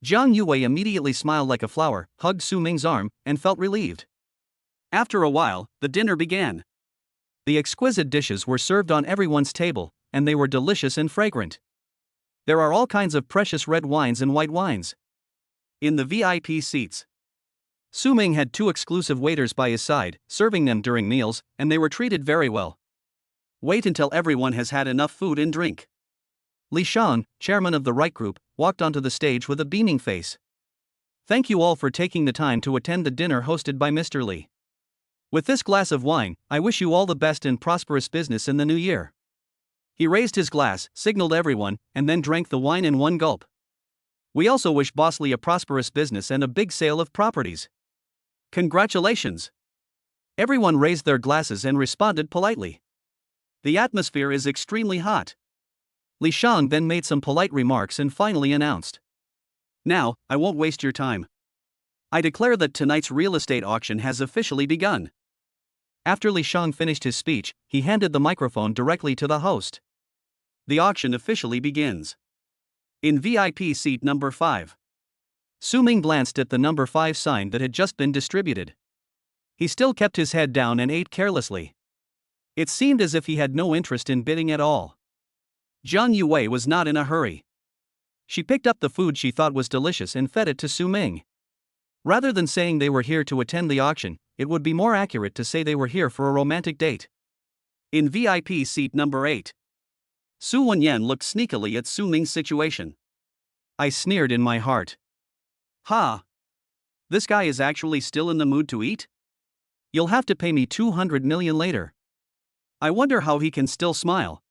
Zhang Yue immediately smiled like a flower, hugged Su Ming's arm, and felt relieved. After a while, the dinner began. The exquisite dishes were served on everyone's table, and they were delicious and fragrant. There are all kinds of precious red wines and white wines. In the VIP seats, Su Ming had 2 exclusive waiters by his side, serving them during meals, and they were treated very well. Wait until everyone has had enough food and drink. Li Shang, chairman of the right group, walked onto the stage with a beaming face. "Thank you all for taking the time to attend the dinner hosted by Mr. Li. With this glass of wine, I wish you all the best in prosperous business in the new year." He raised his glass, signaled everyone, and then drank the wine in one gulp. "We also wish Boss Li a prosperous business and a big sale of properties. Congratulations." Everyone raised their glasses and responded politely. The atmosphere is extremely hot. Li Shang then made some polite remarks and finally announced, "Now, I won't waste your time. I declare that tonight's real estate auction has officially begun." After Li Shang finished his speech, he handed the microphone directly to the host. The auction officially begins. In VIP seat number 5. Su Ming glanced at the number 5 sign that had just been distributed. He still kept his head down and ate carelessly. It seemed as if he had no interest in bidding at all. Zhang Yue was not in a hurry. She picked up the food she thought was delicious and fed it to Su Ming. Rather than saying they were here to attend the auction, it would be more accurate to say they were here for a romantic date.
In VIP seat number 8. Su Wenyan looked sneakily at Su Ming's situation.
I sneered in my heart.
Ha! This guy is actually still in the mood to eat?
You'll have to pay me 200 million later.
I wonder how he can still smile.